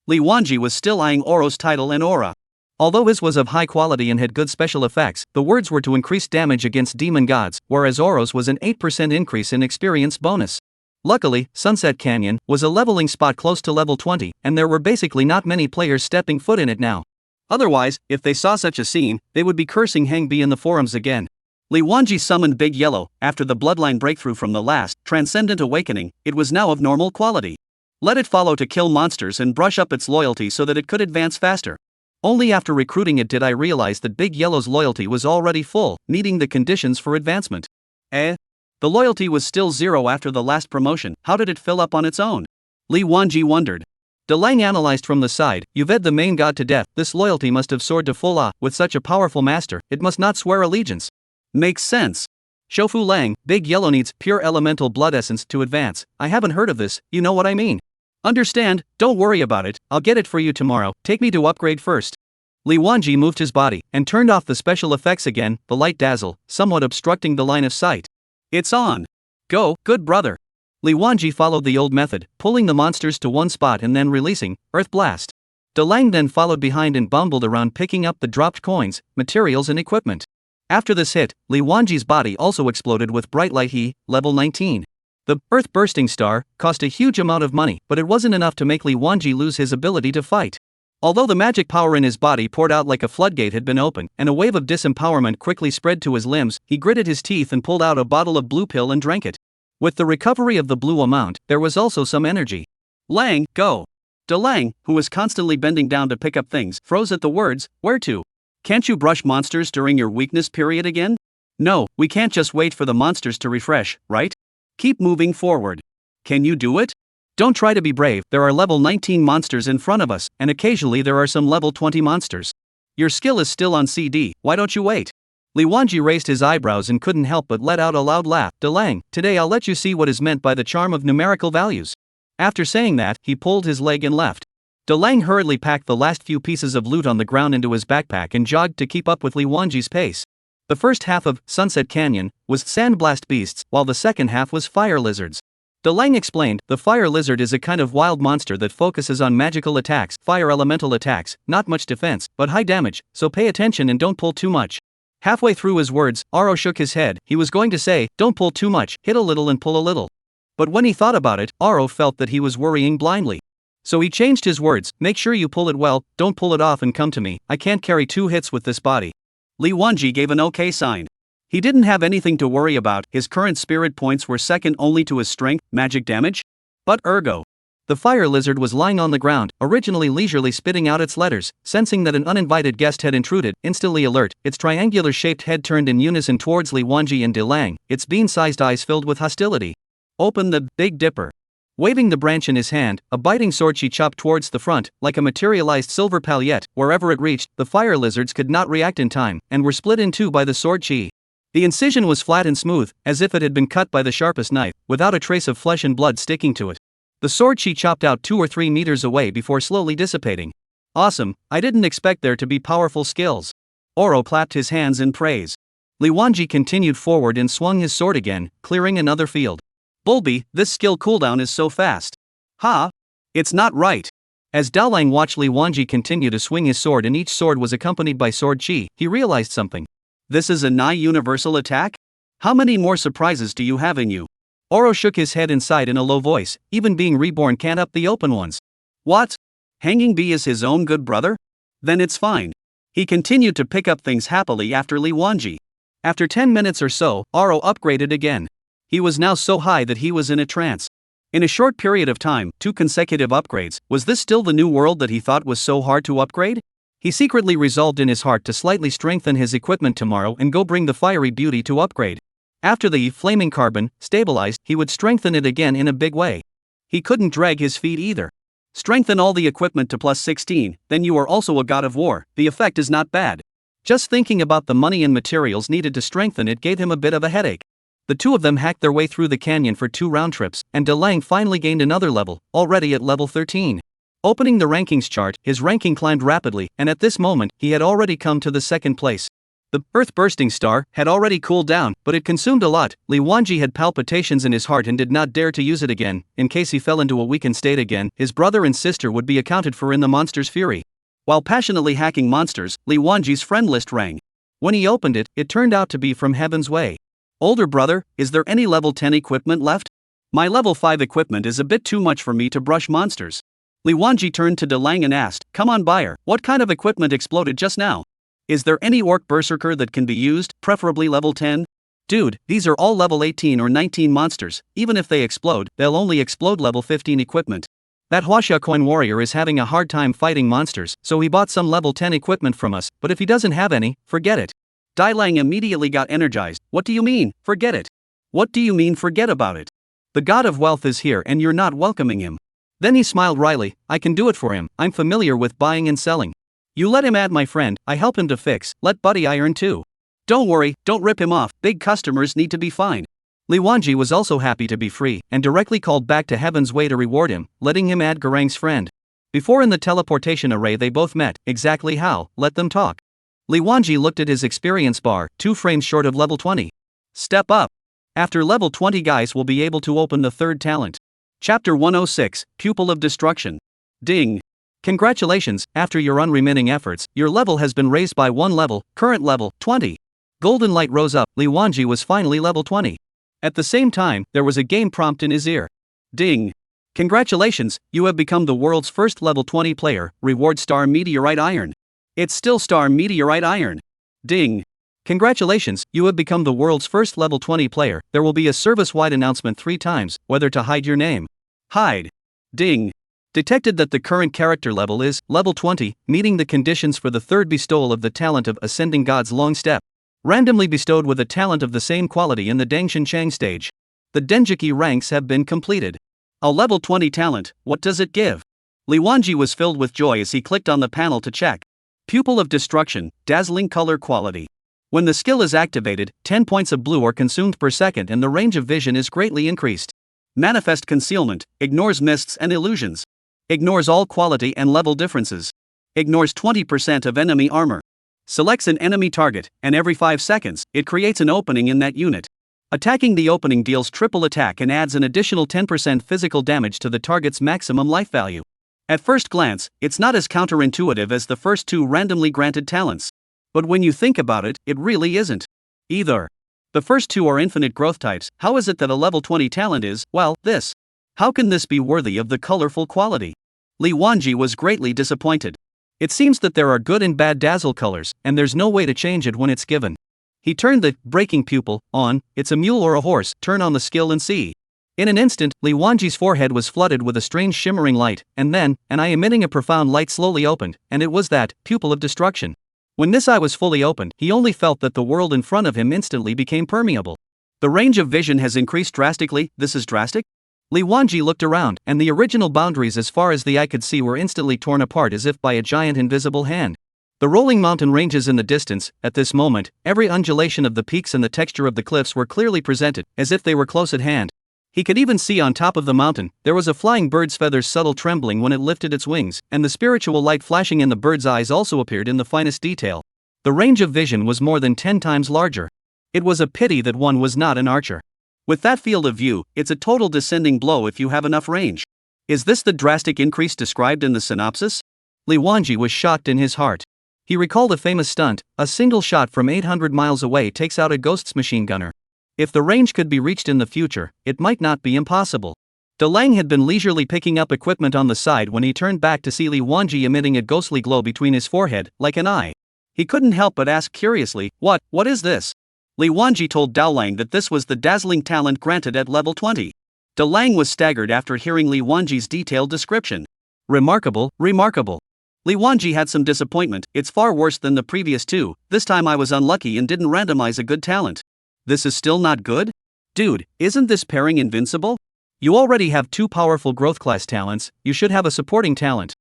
Li Wanji was still eyeing Oro's title and aura. Although his was of high quality and had good special effects, the words were to increase damage against demon gods, whereas Oro's was an 8% increase in experience bonus. Luckily, Sunset Canyon was a leveling spot close to level 20, and there were basically not many players stepping foot in it now. Otherwise, if they saw such a scene, they would be cursing Hangbi in the forums again. Li Wanji summoned Big Yellow. After the bloodline breakthrough from the last Transcendent Awakening, it was now of normal quality. Let it follow to kill monsters and brush up its loyalty so that it could advance faster. Only after recruiting it did I realize that Big Yellow's loyalty was already full, needing the conditions for advancement. The loyalty was still 0 after the last promotion. How did it fill up on its own? Li Wanji wondered. Dalong analyzed from the side. You've ed the main god to death. This loyalty must have soared to full with such a powerful master, it must not swear allegiance. Makes sense. Shofu Lang, Big Yellow needs pure elemental blood essence to advance. I haven't heard of this, you know what I mean. Understand, don't worry about it, I'll get it for you tomorrow, take me to upgrade first. Li Wanji moved his body, and turned off the special effects again, the light dazzle, somewhat obstructing the line of sight. It's on. Go, good brother. Li Wanji followed the old method, pulling the monsters to one spot and then releasing, Earth Blast. Dalong then followed behind and bumbled around picking up the dropped coins, materials and equipment. After this hit, Li Wanji's body also exploded with bright light. He, level 19. The Earth-bursting star cost a huge amount of money, but it wasn't enough to make Li Wanji lose his ability to fight. Although the magic power in his body poured out like a floodgate had been opened, and a wave of disempowerment quickly spread to his limbs, he gritted his teeth and pulled out a bottle of blue pill and drank it. With the recovery of the blue amount, there was also some energy. Lang, go. Dalong, who was constantly bending down to pick up things, froze at the words, where to? Can't you brush monsters during your weakness period again? No, we can't just wait for the monsters to refresh, right? Keep moving forward. Can you do it? Don't try to be brave, there are level 19 monsters in front of us, and occasionally there are some level 20 monsters. Your skill is still on CD, why don't you wait? Li Wanji raised his eyebrows and couldn't help but let out a loud laugh. Dalong, today I'll let you see what is meant by the charm of numerical values. After saying that, he pulled his leg and left. Dalong hurriedly packed the last few pieces of loot on the ground into his backpack and jogged to keep up with Li Wanji's pace. The first half of Sunset Canyon was sandblast beasts, while the second half was fire lizards. Dalong explained, the fire lizard is a kind of wild monster that focuses on magical attacks, fire elemental attacks, not much defense, but high damage, so pay attention and don't pull too much. Halfway through his words, Oro shook his head. He was going to say, don't pull too much, hit a little and pull a little. But when he thought about it, Oro felt that he was worrying blindly. So he changed his words, make sure you pull it well, don't pull it off and come to me, I can't carry 2 hits with this body. Li Wanji gave an okay sign. He didn't have anything to worry about, his current spirit points were second only to his strength, magic damage. But ergo. The fire lizard was lying on the ground, originally leisurely spitting out its letters, sensing that an uninvited guest had intruded, instantly alert, its triangular-shaped head turned in unison towards Li Wanji and Dalong, its bean-sized eyes filled with hostility. Open the Big Dipper. Waving the branch in his hand, a biting sword she chopped towards the front, like a materialized silver palette. Wherever it reached, the fire lizards could not react in time, and were split in two by the sword chi. The incision was flat and smooth, as if it had been cut by the sharpest knife, without a trace of flesh and blood sticking to it. The sword chi chopped out 2 or 3 meters away before slowly dissipating. Awesome, I didn't expect there to be powerful skills. Oro clapped his hands in praise. Li Wanji continued forward and swung his sword again, clearing another field. Bulby, this skill cooldown is so fast. Ha! It's not right. As Dalong watched Li Wanji continue to swing his sword and each sword was accompanied by sword chi, he realized something. This is a nigh universal attack? How many more surprises do you have in you? Oro shook his head inside in a low voice, even being reborn can't up the open ones. What? Hanging Bee is his own good brother? Then it's fine. He continued to pick up things happily after Li Wanji. After 10 minutes or so, Oro upgraded again. He was now so high that he was in a trance. In a short period of time, 2 consecutive upgrades, was this still the new world that he thought was so hard to upgrade? He secretly resolved in his heart to slightly strengthen his equipment tomorrow and go bring the fiery beauty to upgrade. After the flaming carbon stabilized, he would strengthen it again in a big way. He couldn't drag his feet either. Strengthen all the equipment to plus 16, then you are also a god of war. The effect is not bad. Just thinking about the money and materials needed to strengthen it gave him a bit of a headache. The two of them hacked their way through the canyon for 2 round trips, and Dalong finally gained another level, already at level 13. Opening the rankings chart, his ranking climbed rapidly, and at this moment, he had already come to the 2nd place. The earth-bursting star had already cooled down, but it consumed a lot. Li Wanji had palpitations in his heart and did not dare to use it again. In case he fell into a weakened state again, his brother and sister would be accounted for in the monster's fury. While passionately hacking monsters, Li Wanji's friend list rang. When he opened it, it turned out to be from Heaven's Way. Older brother, is there any level 10 equipment left? My level 5 equipment is a bit too much for me to brush monsters. Li Wanji turned to Dalong and asked, come on buyer, what kind of equipment exploded just now? Is there any orc berserker that can be used, preferably level 10? Dude, these are all level 18 or 19 monsters, even if they explode, they'll only explode level 15 equipment. That Huaxia coin warrior is having a hard time fighting monsters, so he bought some level 10 equipment from us, but if he doesn't have any, forget it. Dalong immediately got energized. What do you mean, forget it? What do you mean forget about it? The god of wealth is here and you're not welcoming him. Then he smiled wryly, I can do it for him, I'm familiar with buying and selling. You let him add my friend, I help him to fix, let buddy I earn too. Don't worry, don't rip him off, big customers need to be fine. Li Wanji was also happy to be free, and directly called back to Heaven's Way to reward him, letting him add Garang's friend. Before in the teleportation array they both met, exactly how, let them talk. Li Wanji looked at his experience bar, 2 frames short of level 20. Step up. After level 20 guys will be able to open the 3rd talent. Chapter 106, Pupil of Destruction. Ding. Congratulations, after your unremitting efforts, your level has been raised by 1 level, current level, 20. Golden light rose up, Li Wanji was finally level 20. At the same time, there was a game prompt in his ear. Ding. Congratulations, you have become the world's first level 20 player, reward star meteorite iron. It's still star meteorite iron. Ding. Congratulations, you have become the world's first level 20 player, there will be a service-wide announcement 3 times, whether to hide your name. Hide. Ding. Detected that the current character level is level 20, meeting the conditions for the 3rd bestowal of the talent of Ascending God's Long Step. Randomly bestowed with a talent of the same quality in the Dangshan Chang stage. The Denjiki ranks have been completed. A level 20 talent, what does it give? Li Wanji was filled with joy as he clicked on the panel to check. Pupil of Destruction, dazzling color quality. When the skill is activated, 10 points of blue are consumed per second and the range of vision is greatly increased. Manifest Concealment, ignores mists and illusions. Ignores all quality and level differences. Ignores 20% of enemy armor. Selects an enemy target, and every 5 seconds, it creates an opening in that unit. Attacking the opening deals triple attack and adds an additional 10% physical damage to the target's maximum life value. At first glance, it's not as counterintuitive as the first 2 randomly granted talents. But when you think about it, it really isn't. Either. The first 2 are infinite growth types, how is it that a level 20 talent is, well, this? How can this be worthy of the colorful quality? Li Wanji was greatly disappointed. It seems that there are good and bad dazzle colors, and there's no way to change it when it's given. He turned the breaking pupil on, it's a mule or a horse, turn on the skill and see. In an instant, Li Wanji's forehead was flooded with a strange shimmering light, and then, an eye emitting a profound light slowly opened, and it was that pupil of destruction. When this eye was fully opened, he only felt that the world in front of him instantly became permeable. The range of vision has increased drastically, this is drastic? Li Wanji looked around, and the original boundaries as far as the eye could see were instantly torn apart as if by a giant invisible hand. The rolling mountain ranges in the distance. At this moment, every undulation of the peaks and the texture of the cliffs were clearly presented, as if they were close at hand. He could even see on top of the mountain, there was a flying bird's feathers subtle trembling when it lifted its wings, and the spiritual light flashing in the bird's eyes also appeared in the finest detail. The range of vision was more than 10 times larger. It was a pity that one was not an archer. With that field of view, it's a total descending blow if you have enough range. Is this the drastic increase described in the synopsis? Li Wanji was shocked in his heart. He recalled a famous stunt: a single shot from 800 miles away takes out a ghost's machine gunner. If the range could be reached in the future, it might not be impossible. Dalong had been leisurely picking up equipment on the side when he turned back to see Li Wanji emitting a ghostly glow between his forehead, like an eye. He couldn't help but ask curiously, what is this? Li Wanji told Dalong that this was the dazzling talent granted at level 20. Dalong was staggered after hearing Li Wanji's detailed description. Remarkable, remarkable. Li Wanji had some disappointment. It's far worse than the previous two. This time I was unlucky and didn't randomize a good talent. This is still not good? Dude, isn't this pairing invincible? You already have 2 powerful growth class talents, you should have a supporting talent.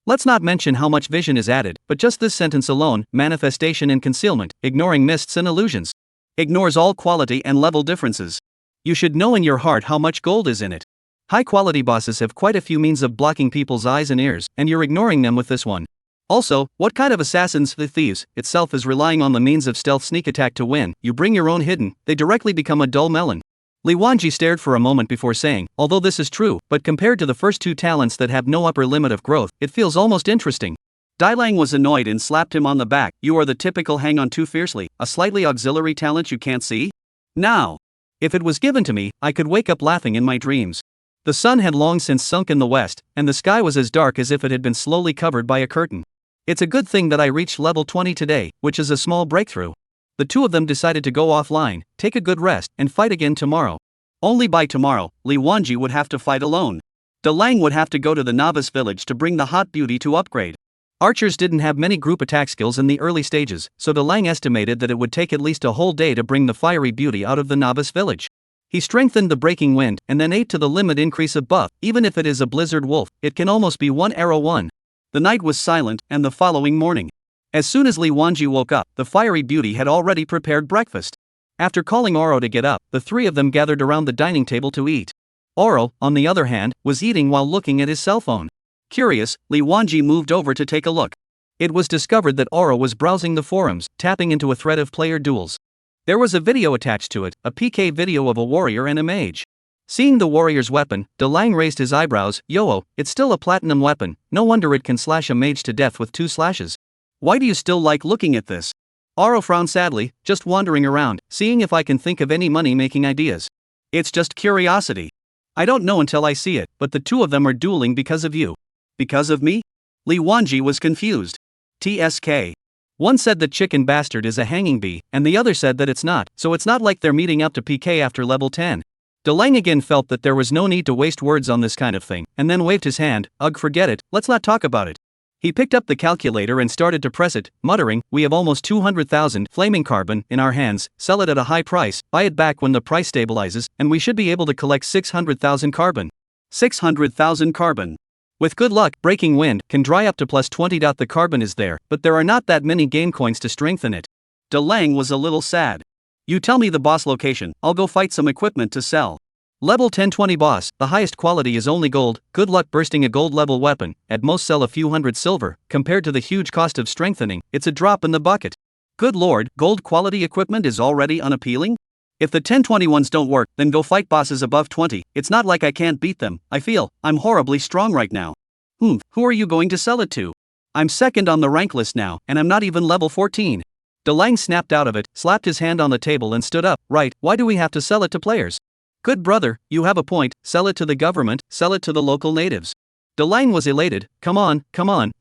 Let's not mention how much vision is added, but just this sentence alone, manifestation and concealment, ignoring mists and illusions, ignores all quality and level differences. You should know in your heart how much gold is in it. High quality bosses have quite a few means of blocking people's eyes and ears, and you're ignoring them with this one. Also, what kind of assassins? The thieves itself is relying on the means of stealth sneak attack to win. You bring your own hidden, they directly become a dull melon. Li Wanji stared for a moment before saying, although this is true, but compared to the first 2 talents that have no upper limit of growth, it feels almost interesting. Dalong was annoyed and slapped him on the back. You are the typical hang on too fiercely, a slightly auxiliary talent you can't see? Now, if it was given to me, I could wake up laughing in my dreams. The sun had long since sunk in the west, and the sky was as dark as if it had been slowly covered by a curtain. It's a good thing that I reached level 20 today, which is a small breakthrough. The 2 of them decided to go offline, take a good rest, and fight again tomorrow. Only by tomorrow, Li Wanji would have to fight alone. Dalong would have to go to the novice village to bring the hot beauty to upgrade. Archers didn't have many group attack skills in the early stages, so Dalong estimated that it would take at least a whole day to bring the fiery beauty out of the novice village. He strengthened the breaking wind, and then ate to the limit increase of buff. Even if it is a blizzard wolf, it can almost be 1 arrow 1. The night was silent, and the following morning, as soon as Li Wanji woke up, the fiery beauty had already prepared breakfast. After calling Oro to get up, the 3 of them gathered around the dining table to eat. Oro, on the other hand, was eating while looking at his cell phone. Curious, Li Wanji moved over to take a look. It was discovered that Oro was browsing the forums, tapping into a thread of player duels. There was a video attached to it, a PK video of a warrior and a mage. Seeing the warrior's weapon, Dalong raised his eyebrows. Yo, it's still a platinum weapon, no wonder it can slash a mage to death with 2 slashes. Why do you still like looking at this? Oro frowned sadly, just wandering around, seeing if I can think of any money-making ideas. It's just curiosity. I don't know until I see it, but the 2 of them are dueling because of you. Because of me? Li Wanji was confused. TSK. One said that Chicken Bastard is a hanging bee, and the other said that it's not, so it's not like they're meeting up to PK after level 10. Dalong again felt that there was no need to waste words on this kind of thing, and then waved his hand. Ugh, forget it, let's not talk about it. He picked up the calculator and started to press it, muttering, we have almost 200,000 flaming carbon in our hands, sell it at a high price, buy it back when the price stabilizes, and we should be able to collect 600,000 carbon. 600,000 carbon. With good luck, breaking wind can dry up to plus 20. The carbon is there, but there are not that many game coins to strengthen it. Dalong was a little sad. You tell me the boss location, I'll go fight some equipment to sell. Level 1020 boss, the highest quality is only gold, good luck bursting a gold level weapon, at most sell a few hundred silver, compared to the huge cost of strengthening, it's a drop in the bucket. Good lord, gold quality equipment is already unappealing? If the 1021s don't work, then go fight bosses above 20, it's not like I can't beat them, I feel, I'm horribly strong right now. Who are you going to sell it to? I'm second on the rank list now, and I'm not even level 14. Dalong snapped out of it, slapped his hand on the table and stood up. Right, why do we have to sell it to players? Good brother, you have a point, sell it to the government, sell it to the local natives. Dalong was elated. Come on,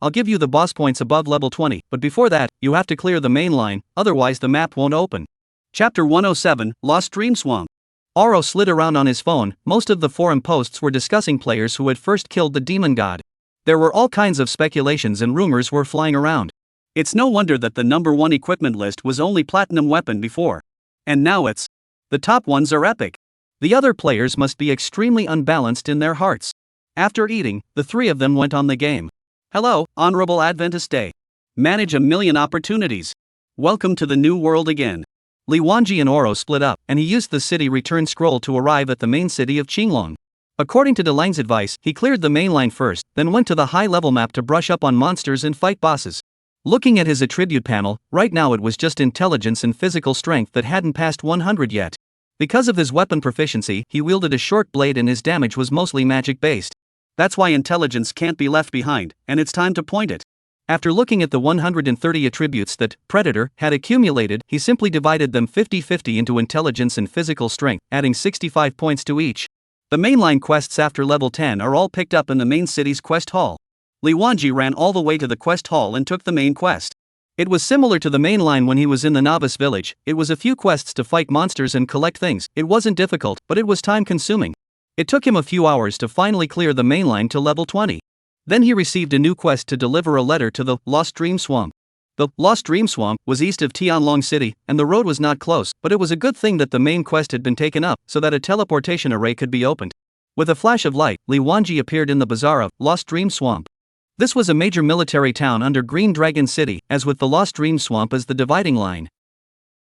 I'll give you the boss points above level 20, but before that, you have to clear the main line, otherwise the map won't open. Chapter 107, Lost Dream Swamp. Oro slid around on his phone. Most of the forum posts were discussing players who had first killed the demon god. There were all kinds of speculations and rumors were flying around. It's no wonder that the number 1 equipment list was only platinum weapon before. And now it's... the top ones are epic. The other players must be extremely unbalanced in their hearts. After eating, the three of them went on the game. Hello, Honorable Adventist Day. Manage a million opportunities. Welcome to the new world again. Li Wanji and Oro split up, and he used the city return scroll to arrive at the main city of Qinglong. According to Dalong's advice, he cleared the main line first, then went to the high-level map to brush up on monsters and fight bosses. Looking at his attribute panel, right now it was just intelligence and physical strength that hadn't passed 100 yet. Because of his weapon proficiency, he wielded a short blade and his damage was mostly magic-based. That's why intelligence can't be left behind, and it's time to point it. After looking at the 130 attributes that Predator had accumulated, he simply divided them 50-50 into intelligence and physical strength, adding 65 points to each. The mainline quests after level 10 are all picked up in the main city's quest hall. Li Wanji ran all the way to the quest hall and took the main quest. It was similar to the main line when he was in the novice village. It was a few quests to fight monsters and collect things. It wasn't difficult, but it was time-consuming. It took him a few hours to finally clear the main line to level 20. Then he received a new quest to deliver a letter to the Lost Dream Swamp. The Lost Dream Swamp was east of Tianlong City, and the road was not close, but it was a good thing that the main quest had been taken up, so that a teleportation array could be opened. With a flash of light, Li Wanji appeared in the bazaar of Lost Dream Swamp. This was a major military town under Green Dragon City, as with the Lost Dream Swamp as the dividing line.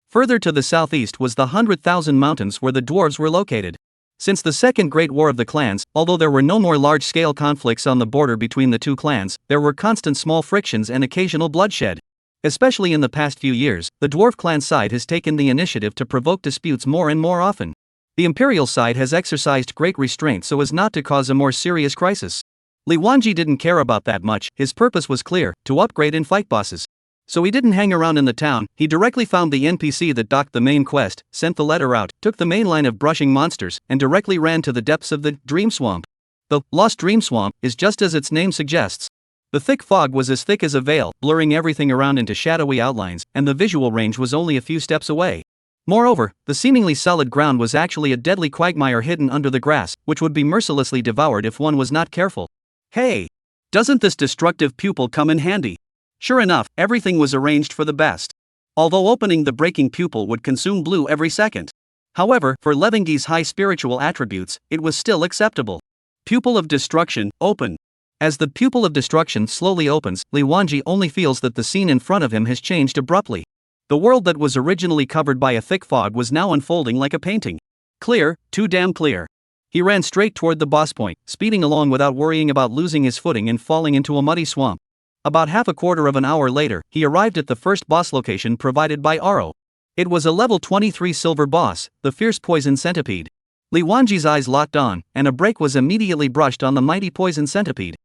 Further to the southeast was the 100,000 Mountains where the dwarves were located. Since the Second Great War of the Clans, although there were no more large-scale conflicts on the border between the two clans, there were constant small frictions and occasional bloodshed. Especially in the past few years, the dwarf clan side has taken the initiative to provoke disputes more and more often. The imperial side has exercised great restraint so as not to cause a more serious crisis. Li Wanji didn't care about that much. His purpose was clear: to upgrade and fight bosses. So he didn't hang around in the town. He directly found the NPC that docked the main quest, sent the letter out, took the main line of brushing monsters, and directly ran to the depths of the Dream Swamp. The Lost Dream Swamp is just as its name suggests. The thick fog was as thick as a veil, blurring everything around into shadowy outlines, and the visual range was only a few steps away. Moreover, the seemingly solid ground was actually a deadly quagmire hidden under the grass, which would be mercilessly devoured if one was not careful. Hey! Doesn't this destructive pupil come in handy? Sure enough, everything was arranged for the best. Although opening the breaking pupil would consume blue every second. However, for Levengi's high spiritual attributes, it was still acceptable. Pupil of Destruction, open. As the pupil of destruction slowly opens, Li Wanji only feels that the scene in front of him has changed abruptly. The world that was originally covered by a thick fog was now unfolding like a painting. Clear, too damn clear. He ran straight toward the boss point, speeding along without worrying about losing his footing and falling into a muddy swamp. About half a quarter of an hour later, he arrived at the first boss location provided by Aro. It was a level 23 silver boss, the Fierce Poison Centipede. Li Wanji's eyes locked on, and a break was immediately brushed on the mighty poison centipede.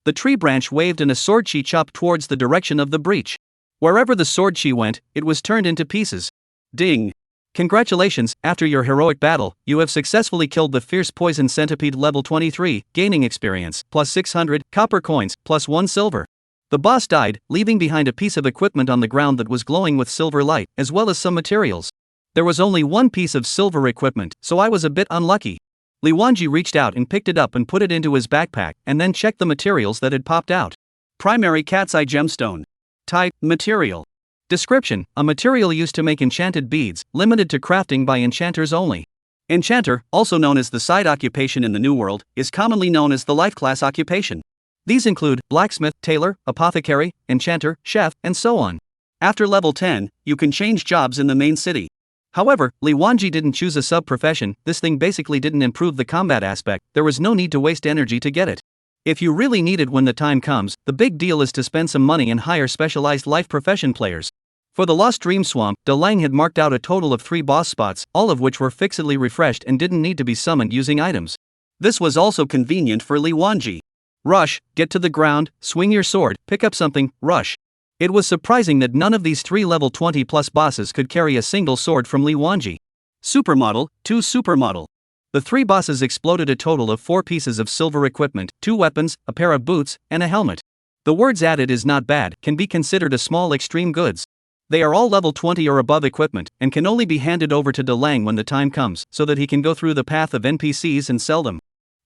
The tree branch waved and a sword chi chopped towards the direction of the breach. Wherever the sword chi went, it was turned into pieces. Ding! Congratulations, after your heroic battle, you have successfully killed the Fierce Poison Centipede level 23, gaining experience, plus 600, copper coins, plus 1 silver. The boss died, leaving behind a piece of equipment on the ground that was glowing with silver light, as well as some materials. There was only one piece of silver equipment, so I was a bit unlucky. Li Wanji reached out and picked it up and put it into his backpack, and then checked the materials that had popped out. Primary Cat's Eye Gemstone. Type, Material. Description, a material used to make enchanted beads, limited to crafting by enchanters only. Enchanter, also known as the side occupation in the New World, is commonly known as the life class occupation. These include blacksmith, tailor, apothecary, enchanter, chef, and so on. After level 10, you can change jobs in the main city. However, Li Wanji didn't choose a sub-profession. This thing basically didn't improve the combat aspect. There was no need to waste energy to get it. If you really need it when the time comes, the big deal is to spend some money and hire specialized life profession players. For the Lost Dream Swamp, Dalong had marked out a total of 3 boss spots, all of which were fixedly refreshed and didn't need to be summoned using items. This was also convenient for Li Wanji. Rush, get to the ground, swing your sword, pick up something, rush. It was surprising that none of these 3 level 20 plus bosses could carry a single sword from Li Wanji. Supermodel, 2 Supermodel. The 3 bosses exploded a total of 4 pieces of silver equipment, 2 weapons, a pair of boots, and a helmet. The words added is not bad, can be considered a small extreme goods. They are all level 20 or above equipment, and can only be handed over to Dalong when the time comes, so that he can go through the path of NPCs and sell them.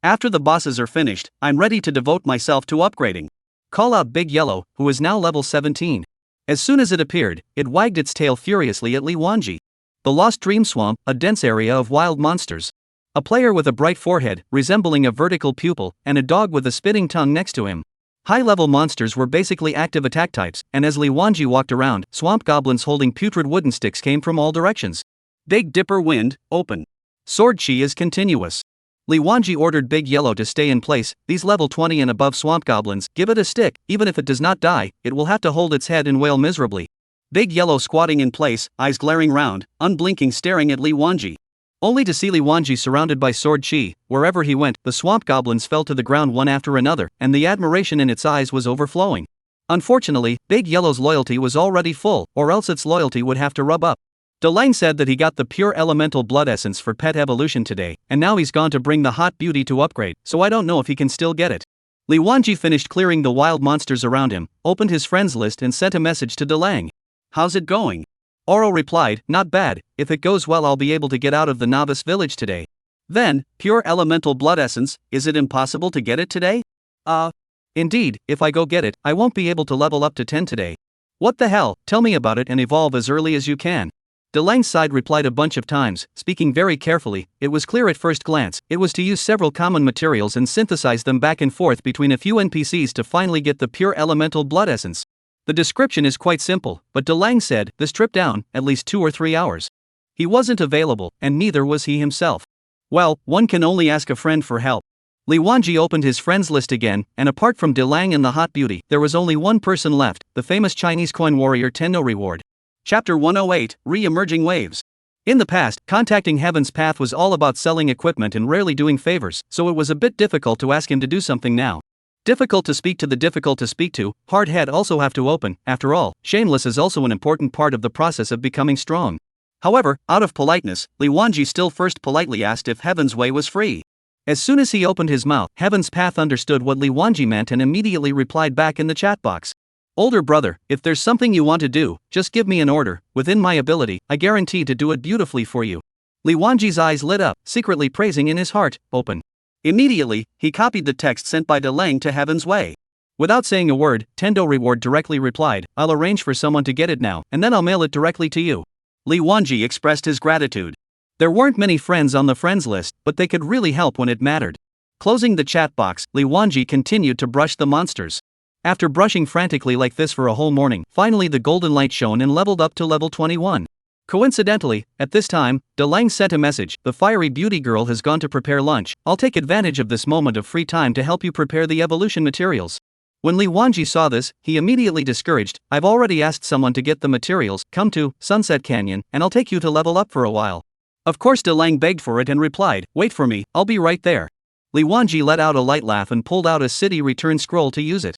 After the bosses are finished, I'm ready to devote myself to upgrading. Call out Big Yellow, who is now level 17. As soon as it appeared, it wagged its tail furiously at Li Wanji. The Lost Dream Swamp, a dense area of wild monsters. A player with a bright forehead, resembling a vertical pupil, and a dog with a spitting tongue next to him. High-level monsters were basically active attack types, and as Li Wanji walked around, swamp goblins holding putrid wooden sticks came from all directions. Big Dipper Wind, open. Sword Chi is continuous. Li Wanji ordered Big Yellow to stay in place. These level 20 and above swamp goblins, give it a stick, even if it does not die, it will have to hold its head and wail miserably. Big Yellow squatting in place, eyes glaring round, unblinking staring at Li Wanji. Only to see Li Wanji surrounded by Sword Chi. Wherever he went, the swamp goblins fell to the ground one after another, and the admiration in its eyes was overflowing. Unfortunately, Big Yellow's loyalty was already full, or else its loyalty would have to rub up. Dalong said that he got the pure elemental blood essence for pet evolution today, and now he's gone to bring the hot beauty to upgrade, so I don't know if he can still get it. Li Wanji finished clearing the wild monsters around him, opened his friends list and sent a message to Dalong. How's it going? Oro replied, not bad, if it goes well I'll be able to get out of the novice village today. Then, pure elemental blood essence, is it impossible to get it today? Indeed, if I go get it, I won't be able to level up to 10 today. What the hell, tell me about it and evolve as early as you can. Dalong's side replied a bunch of times, speaking very carefully. It was clear at first glance, it was to use several common materials and synthesize them back and forth between a few NPCs to finally get the pure elemental blood essence. The description is quite simple, but Dalong said, this trip down, at least 2 or 3 hours. He wasn't available, and neither was he himself. Well, one can only ask a friend for help. Li Wanji opened his friends list again, and apart from Dalong and the hot beauty, there was only one person left, the famous Chinese coin warrior Tenno Reward. Chapter 108, Re-Emerging Waves. In the past, contacting Heaven's Path was all about selling equipment and rarely doing favors, so it was a bit difficult to ask him to do something now. Difficult to speak to the difficult to speak to, hard head also have to open. After all, shameless is also an important part of the process of becoming strong. However, out of politeness, Li Wanji still first politely asked if Heaven's Way was free. As soon as he opened his mouth, Heaven's Path understood what Li Wanji meant and immediately replied back in the chat box. Older brother, if there's something you want to do, just give me an order. Within my ability, I guarantee to do it beautifully for you. Li Wanji's eyes lit up, secretly praising in his heart, open. Immediately, he copied the text sent by Dalong to Heaven's Way. Without saying a word, Tendo Reward directly replied, I'll arrange for someone to get it now, and then I'll mail it directly to you. Li Wanji expressed his gratitude. There weren't many friends on the friends list, but they could really help when it mattered. Closing the chat box, Li Wanji continued to brush the monsters. After brushing frantically like this for a whole morning, finally the golden light shone and leveled up to level 21. Coincidentally, at this time, Dalong sent a message, the fiery beauty girl has gone to prepare lunch, I'll take advantage of this moment of free time to help you prepare the evolution materials. When Li Wanji saw this, he immediately discouraged, I've already asked someone to get the materials, come to Sunset Canyon, and I'll take you to level up for a while. Of course Dalong begged for it and replied, wait for me, I'll be right there. Li Wanji let out a light laugh and pulled out a city return scroll to use it.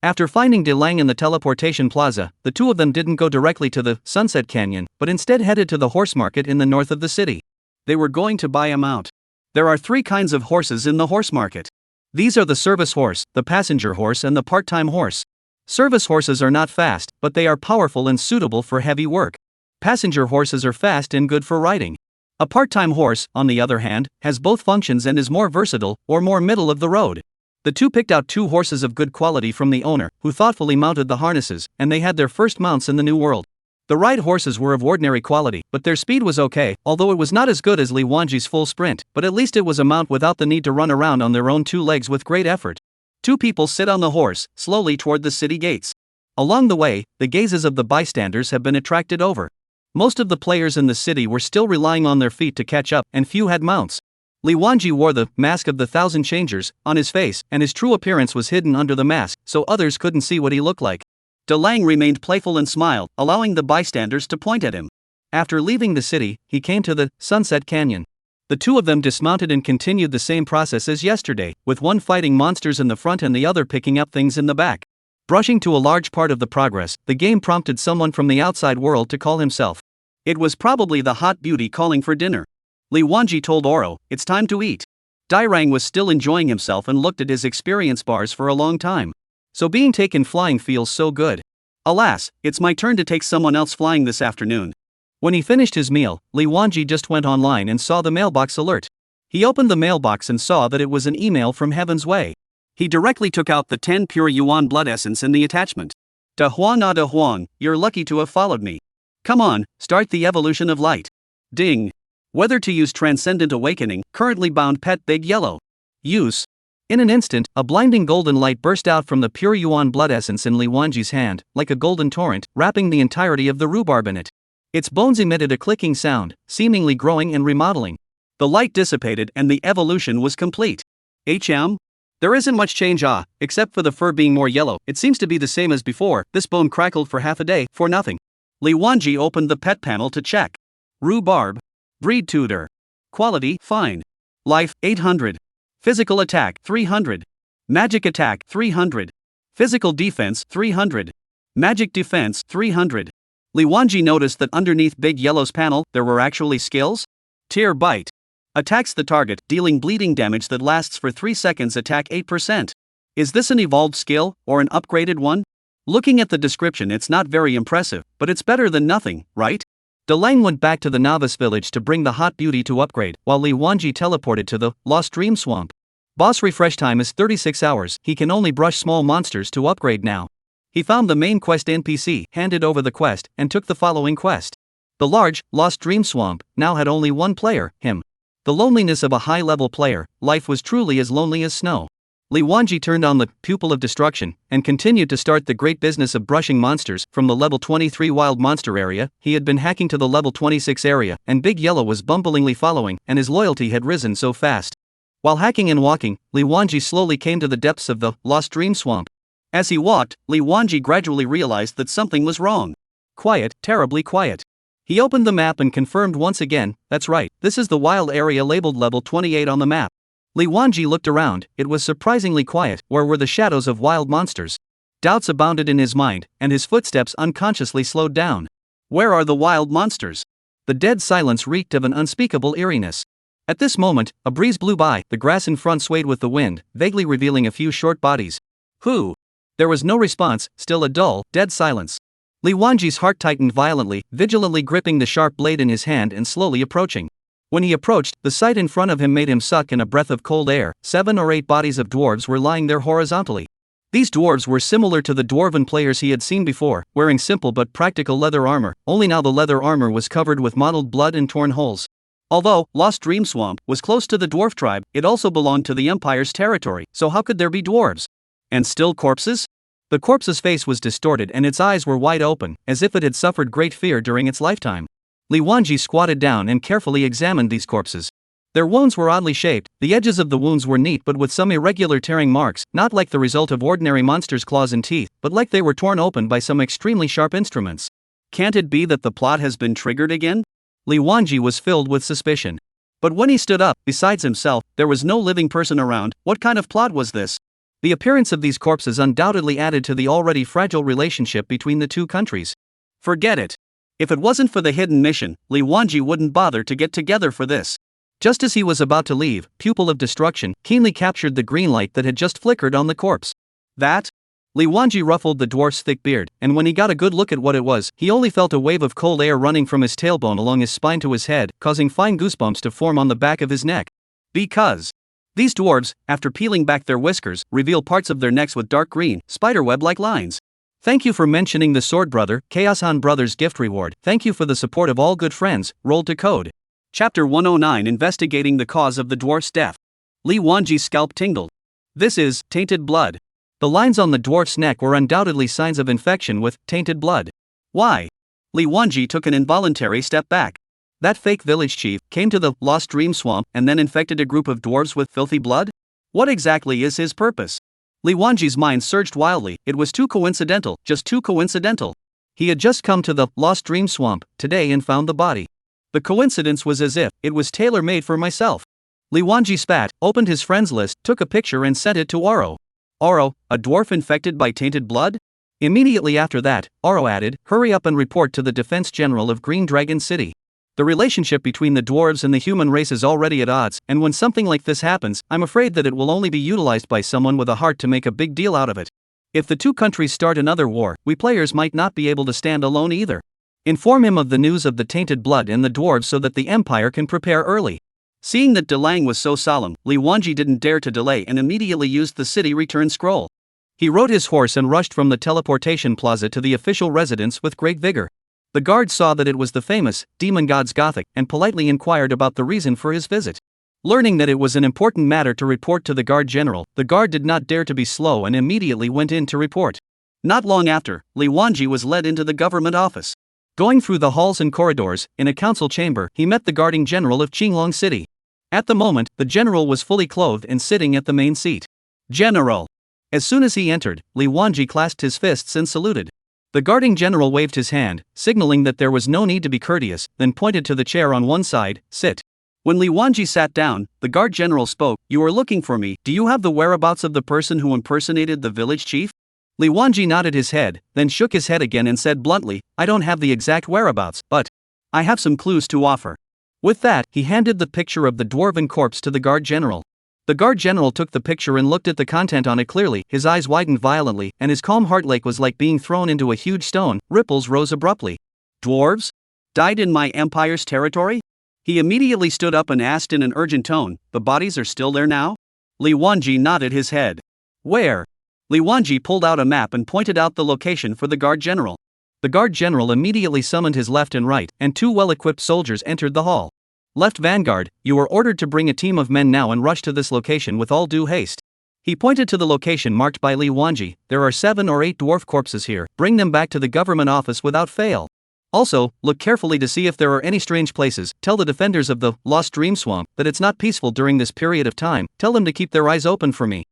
After finding Dalong in the teleportation plaza, the two of them didn't go directly to the Sunset Canyon, but instead headed to the horse market in the north of the city. They were going to buy a mount. There are 3 kinds of horses in the horse market. These are the service horse, the passenger horse and the part-time horse. Service horses are not fast, but they are powerful and suitable for heavy work. Passenger horses are fast and good for riding. A part-time horse, on the other hand, has both functions and is more versatile, or more middle of the road. The two picked out 2 horses of good quality from the owner, who thoughtfully mounted the harnesses, and they had their first mounts in the new world. The ride horses were of ordinary quality, but their speed was okay, although it was not as good as Li Wanji's full sprint, but at least it was a mount without the need to run around on their own 2 legs with great effort. 2 people sit on the horse, slowly toward the city gates. Along the way, the gazes of the bystanders have been attracted over. Most of the players in the city were still relying on their feet to catch up, and few had mounts. Li Wanji wore the mask of the Thousand Changers on his face, and his true appearance was hidden under the mask, so others couldn't see what he looked like. Dalong remained playful and smiled, allowing the bystanders to point at him. After leaving the city, he came to the Sunset Canyon. The 2 of them dismounted and continued the same process as yesterday, with one fighting monsters in the front and the other picking up things in the back. Brushing to a large part of the progress, the game prompted someone from the outside world to call himself. It was probably the hot beauty calling for dinner. Li Wanji told Oro, it's time to eat. Dairang was still enjoying himself and looked at his experience bars for a long time. So being taken flying feels so good. Alas, it's my turn to take someone else flying this afternoon. When he finished his meal, Li Wanji just went online and saw the mailbox alert. He opened the mailbox and saw that it was an email from Heaven's Way. He directly took out the 10 pure yuan blood essence in the attachment. Da Huang ah Da Huang, you're lucky to have followed me. Come on, start the evolution of light. Ding. Whether to use Transcendent Awakening, currently bound pet Big Yellow. Use. In an instant, a blinding golden light burst out from the pure yuan blood essence in Li Wanji's hand, like a golden torrent, wrapping the entirety of the rhubarb in it. Its bones emitted a clicking sound, seemingly growing and remodeling. The light dissipated and the evolution was complete. There isn't much change, except for the fur being more yellow. It seems to be the same as before. This bone crackled for half a day, for nothing. Li Wanji opened the pet panel to check. Rhubarb. Breed tutor. Quality, fine. Life, 800. Physical attack, 300. Magic attack, 300. Physical defense, 300. Magic defense, 300. Li Wanji noticed that underneath Big Yellow's panel, there were actually skills. Tear Bite. Attacks the target, dealing bleeding damage that lasts for 3 seconds. Attack 8%. Is this an evolved skill, or an upgraded one? Looking at the description, it's not very impressive, but it's better than nothing, right? Dalong went back to the novice village to bring the hot beauty to upgrade, while Li Wanji teleported to the Lost Dream Swamp. Boss refresh time is 36 hours, he can only brush small monsters to upgrade now. He found the main quest NPC, handed over the quest, and took the following quest. The large, Lost Dream Swamp now had only one player, him. The loneliness of a high-level player, life was truly as lonely as snow. Li Wanji turned on the Pupil of Destruction and continued to start the great business of brushing monsters. From the level 23 wild monster area, he had been hacking to the level 26 area, and Big Yellow was bumblingly following, and his loyalty had risen so fast. While hacking and walking, Li Wanji slowly came to the depths of the Lost Dream Swamp. As he walked, Li Wanji gradually realized that something was wrong. Quiet, terribly quiet. He opened the map and confirmed once again, that's right, this is the wild area labeled level 28 on the map. Li Wanji looked around, it was surprisingly quiet. Where were the shadows of wild monsters? Doubts abounded in his mind, and his footsteps unconsciously slowed down. Where are the wild monsters? The dead silence reeked of an unspeakable eeriness. At this moment, a breeze blew by, the grass in front swayed with the wind, vaguely revealing a few short bodies. Who? There was no response, still a dull, dead silence. Li Wanji's heart tightened violently, vigilantly gripping the sharp blade in his hand and slowly approaching. When he approached, the sight in front of him made him suck in a breath of cold air. 7 or 8 bodies of dwarves were lying there horizontally. These dwarves were similar to the dwarven players he had seen before, wearing simple but practical leather armor, only now the leather armor was covered with mottled blood and torn holes. Although Lost Dream Swamp was close to the dwarf tribe, it also belonged to the Empire's territory, so how could there be dwarves? And still corpses? The corpse's face was distorted and its eyes were wide open, as if it had suffered great fear during its lifetime. Li Wanji squatted down and carefully examined these corpses. Their wounds were oddly shaped, the edges of the wounds were neat but with some irregular tearing marks, not like the result of ordinary monsters' claws and teeth, but like they were torn open by some extremely sharp instruments. Can't it be that the plot has been triggered again? Li Wanji was filled with suspicion. But when he stood up, besides himself, there was no living person around. What kind of plot was this? The appearance of these corpses undoubtedly added to the already fragile relationship between the two countries. Forget it. If it wasn't for the hidden mission, Li Wanji wouldn't bother to get together for this. Just as he was about to leave, Pupil of Destruction keenly captured the green light that had just flickered on the corpse. That? Li Wanji ruffled the dwarf's thick beard, and when he got a good look at what it was, he only felt a wave of cold air running from his tailbone along his spine to his head, causing fine goosebumps to form on the back of his neck. Because these dwarves, after peeling back their whiskers, reveal parts of their necks with dark green, spiderweb-like lines. Thank you for mentioning the Sword Brother, Chaosan Brothers gift reward. Thank you for the support of all good friends. Rolled to code. Chapter 109 Investigating the cause of the dwarf's death. Li Wanji's scalp tingled. This is tainted blood. The lines on the dwarf's neck were undoubtedly signs of infection with tainted blood. Why? Li Wanji took an involuntary step back. That fake village chief came to the Lost Dream Swamp and then infected a group of dwarves with filthy blood? What exactly is his purpose? Li Wanji's mind surged wildly. It was too coincidental, just too coincidental. He had just come to the Lost Dream Swamp today and found the body. The coincidence was as if it was tailor-made for myself. Li Wanji spat, opened his friends list, took a picture and sent it to Oro. Oro, a dwarf infected by tainted blood? Immediately after that, Oro added, hurry up and report to the Defense General of Green Dragon City. The relationship between the dwarves and the human race is already at odds, and when something like this happens, I'm afraid that it will only be utilized by someone with a heart to make a big deal out of it. If the two countries start another war, we players might not be able to stand alone either. Inform him of the news of the tainted blood and the dwarves so that the Empire can prepare early. Seeing that Dalong was so solemn, Li Wanji didn't dare to delay and immediately used the city return scroll. He rode his horse and rushed from the teleportation plaza to the official residence with great vigor. The guard saw that it was the famous demon god's Gothic and politely inquired about the reason for his visit. Learning that it was an important matter to report to the guard general, the guard did not dare to be slow and immediately went in to report. Not long after, Li Wanji was led into the government office. Going through the halls and corridors, in a council chamber, he met the guarding general of Qinglong City. At the moment, the general was fully clothed and sitting at the main seat. General! As soon as he entered, Li Wanji clasped his fists and saluted. The guarding general waved his hand, signaling that there was no need to be courteous, then pointed to the chair on one side, sit. When Li Wanji sat down, the guard general spoke, "You are looking for me. Do you have the whereabouts of the person who impersonated the village chief?" Li Wanji nodded his head, then shook his head again and said bluntly, "I don't have the exact whereabouts, but I have some clues to offer." With that, he handed the picture of the dwarven corpse to the guard general. The guard general took the picture and looked at the content on it clearly. His eyes widened violently, and his calm heart lake was like being thrown into a huge stone. Ripples rose abruptly. "Dwarves? Died in my empire's territory?" He immediately stood up and asked in an urgent tone, "The bodies are still there now?" Li Wanji nodded his head. "Where?" Li Wanji pulled out a map and pointed out the location for the guard general. The guard general immediately summoned his left and right, and two well-equipped soldiers entered the hall. "Left vanguard, you are ordered to bring a team of men now and rush to this location with all due haste." He pointed to the location marked by Li Wanji. "There are 7 or 8 dwarf corpses here. Bring them back to the government office without fail. Also, look carefully to see if there are any strange places. Tell the defenders of the Lost Dream Swamp that it's not peaceful during this period of time. Tell them to keep their eyes open for me."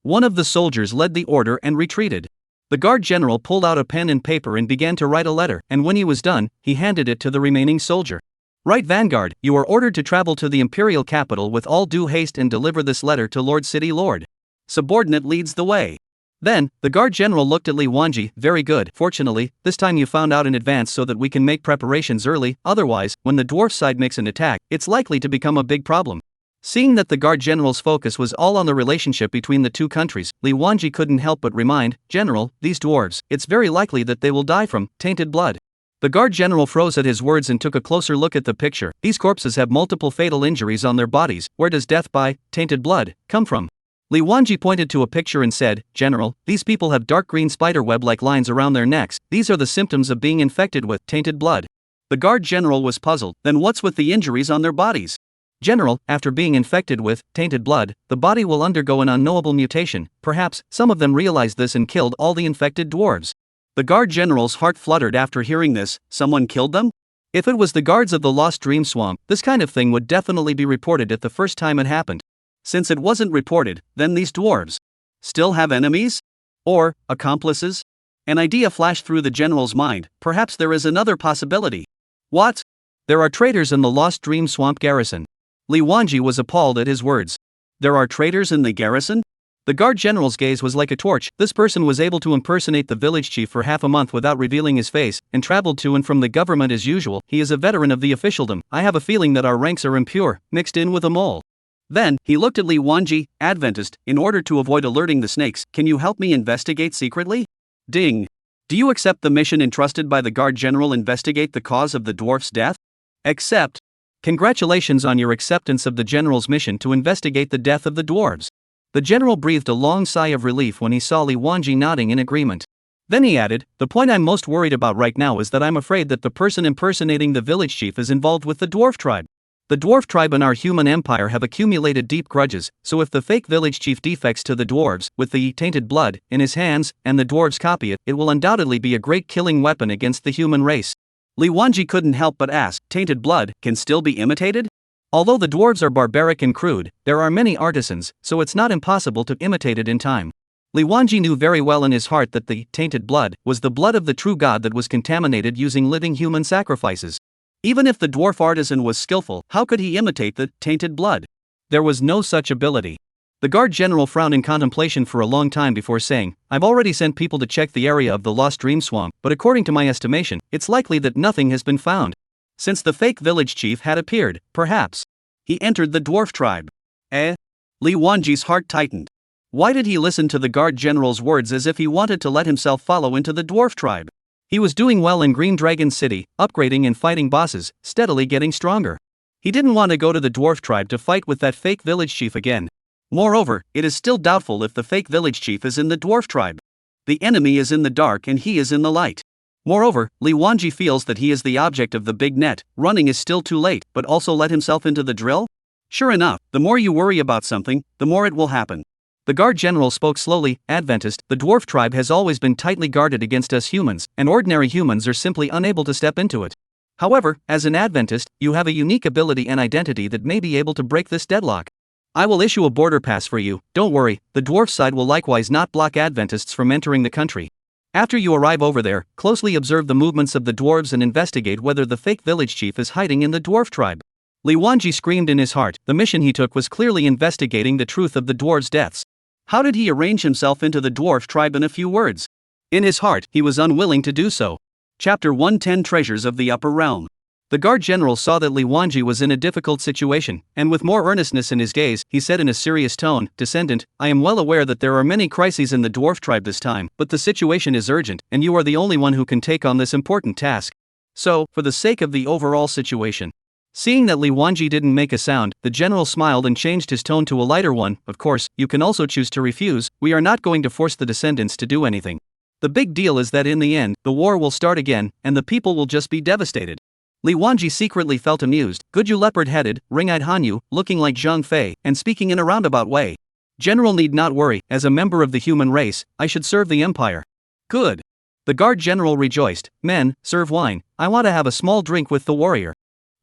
One of the soldiers led the order and retreated. The guard general pulled out a pen and paper and began to write a letter, and when he was done, he handed it to the remaining soldier. "Right vanguard, you are ordered to travel to the imperial capital with all due haste and deliver this letter to Lord City Lord. Subordinate leads the way." Then, the guard general looked at Li Wanji. "Very good. Fortunately, this time you found out in advance so that we can make preparations early, otherwise, when the dwarf side makes an attack, it's likely to become a big problem." Seeing that the guard general's focus was all on the relationship between the two countries, Li Wanji couldn't help but remind, "General, these dwarves, it's very likely that they will die from tainted blood." The guard general froze at his words and took a closer look at the picture. "These corpses have multiple fatal injuries on their bodies. Where does death by tainted blood come from?" Li Wanji pointed to a picture and said, "General, these people have dark green spiderweb-like lines around their necks. These are the symptoms of being infected with tainted blood." The guard general was puzzled. "Then what's with the injuries on their bodies?" "General, after being infected with tainted blood, the body will undergo an unknowable mutation. Perhaps some of them realized this and killed all the infected dwarves." The guard general's heart fluttered after hearing this. Someone killed them? If it was the guards of the Lost Dream Swamp, this kind of thing would definitely be reported at the first time it happened. Since it wasn't reported, then these dwarves still have enemies? Or accomplices? An idea flashed through the general's mind. Perhaps there is another possibility. "What? There are traitors in the Lost Dream Swamp garrison." Li Wanji was appalled at his words. "There are traitors in the garrison?" The guard general's gaze was like a torch. This person was able to impersonate the village chief for half a month without revealing his face, and traveled to and from the government as usual. He is a veteran of the officialdom. I have a feeling that our ranks are impure, mixed in with a mole. Then, he looked at Li Wanji, Adventist, "In order to avoid alerting the snakes, can you help me investigate secretly?" Ding. "Do you accept the mission entrusted by the guard general? Investigate the cause of the dwarf's death?" "Accept." "Congratulations on your acceptance of the general's mission to investigate the death of the dwarves." The general breathed a long sigh of relief when he saw Li Wanji nodding in agreement. Then he added, "The point I'm most worried about right now is that I'm afraid that the person impersonating the village chief is involved with the dwarf tribe. The dwarf tribe and our human empire have accumulated deep grudges, so if the fake village chief defects to the dwarves, with the tainted blood in his hands, and the dwarves copy it, it will undoubtedly be a great killing weapon against the human race." Li Wanji couldn't help but ask, "Tainted blood can still be imitated?" Although the dwarves are barbaric and crude, there are many artisans, so it's not impossible to imitate it in time. Li Wanji knew very well in his heart that the tainted blood was the blood of the true god that was contaminated using living human sacrifices. Even if the dwarf artisan was skillful, how could he imitate the tainted blood? There was no such ability. The guard general frowned in contemplation for a long time before saying, "I've already sent people to check the area of the Lost Dream Swamp, but according to my estimation, it's likely that nothing has been found. Since the fake village chief had appeared, perhaps he entered the dwarf tribe." Li Wanji's heart tightened. Why did he listen to the guard general's words as if he wanted to let himself follow into the dwarf tribe? He was doing well in Green Dragon City, upgrading and fighting bosses, steadily getting stronger. He didn't want to go to the dwarf tribe to fight with that fake village chief again. Moreover, it is still doubtful if the fake village chief is in the dwarf tribe. The enemy is in the dark and he is in the light. Moreover, Li Wanji feels that he is the object of the big net. Running is still too late, but also let himself into the drill? Sure enough, the more you worry about something, the more it will happen. The guard general spoke slowly. Adventist, the dwarf tribe has always been tightly guarded against us humans, and ordinary humans are simply unable to step into it. However, as an Adventist, you have a unique ability and identity that may be able to break this deadlock. I will issue a border pass for you. Don't worry, the dwarf side will likewise not block Adventists from entering the country. After you arrive over there, closely observe the movements of the dwarves and investigate whether the fake village chief is hiding in the dwarf tribe. Li Wanji screamed in his heart. The mission he took was clearly investigating the truth of the dwarves' deaths. How did he arrange himself into the dwarf tribe in a few words? In his heart, he was unwilling to do so. Chapter 110 Treasures of the Upper Realm. The guard general saw that Li Wanji was in a difficult situation, and with more earnestness in his gaze, he said in a serious tone, Descendant, I am well aware that there are many crises in the dwarf tribe this time, but the situation is urgent, and you are the only one who can take on this important task. So, for the sake of the overall situation. Seeing that Li Wanji didn't make a sound, the general smiled and changed his tone to a lighter one. Of course, you can also choose to refuse. We are not going to force the descendants to do anything. The big deal is that in the end, the war will start again, and the people will just be devastated. Li Wanji secretly felt amused. Good you leopard-headed, ring-eyed Hanyu, looking like Zhang Fei, and speaking in a roundabout way. General need not worry, as a member of the human race, I should serve the empire. Good. The guard general rejoiced. Men, serve wine, I want to have a small drink with the warrior.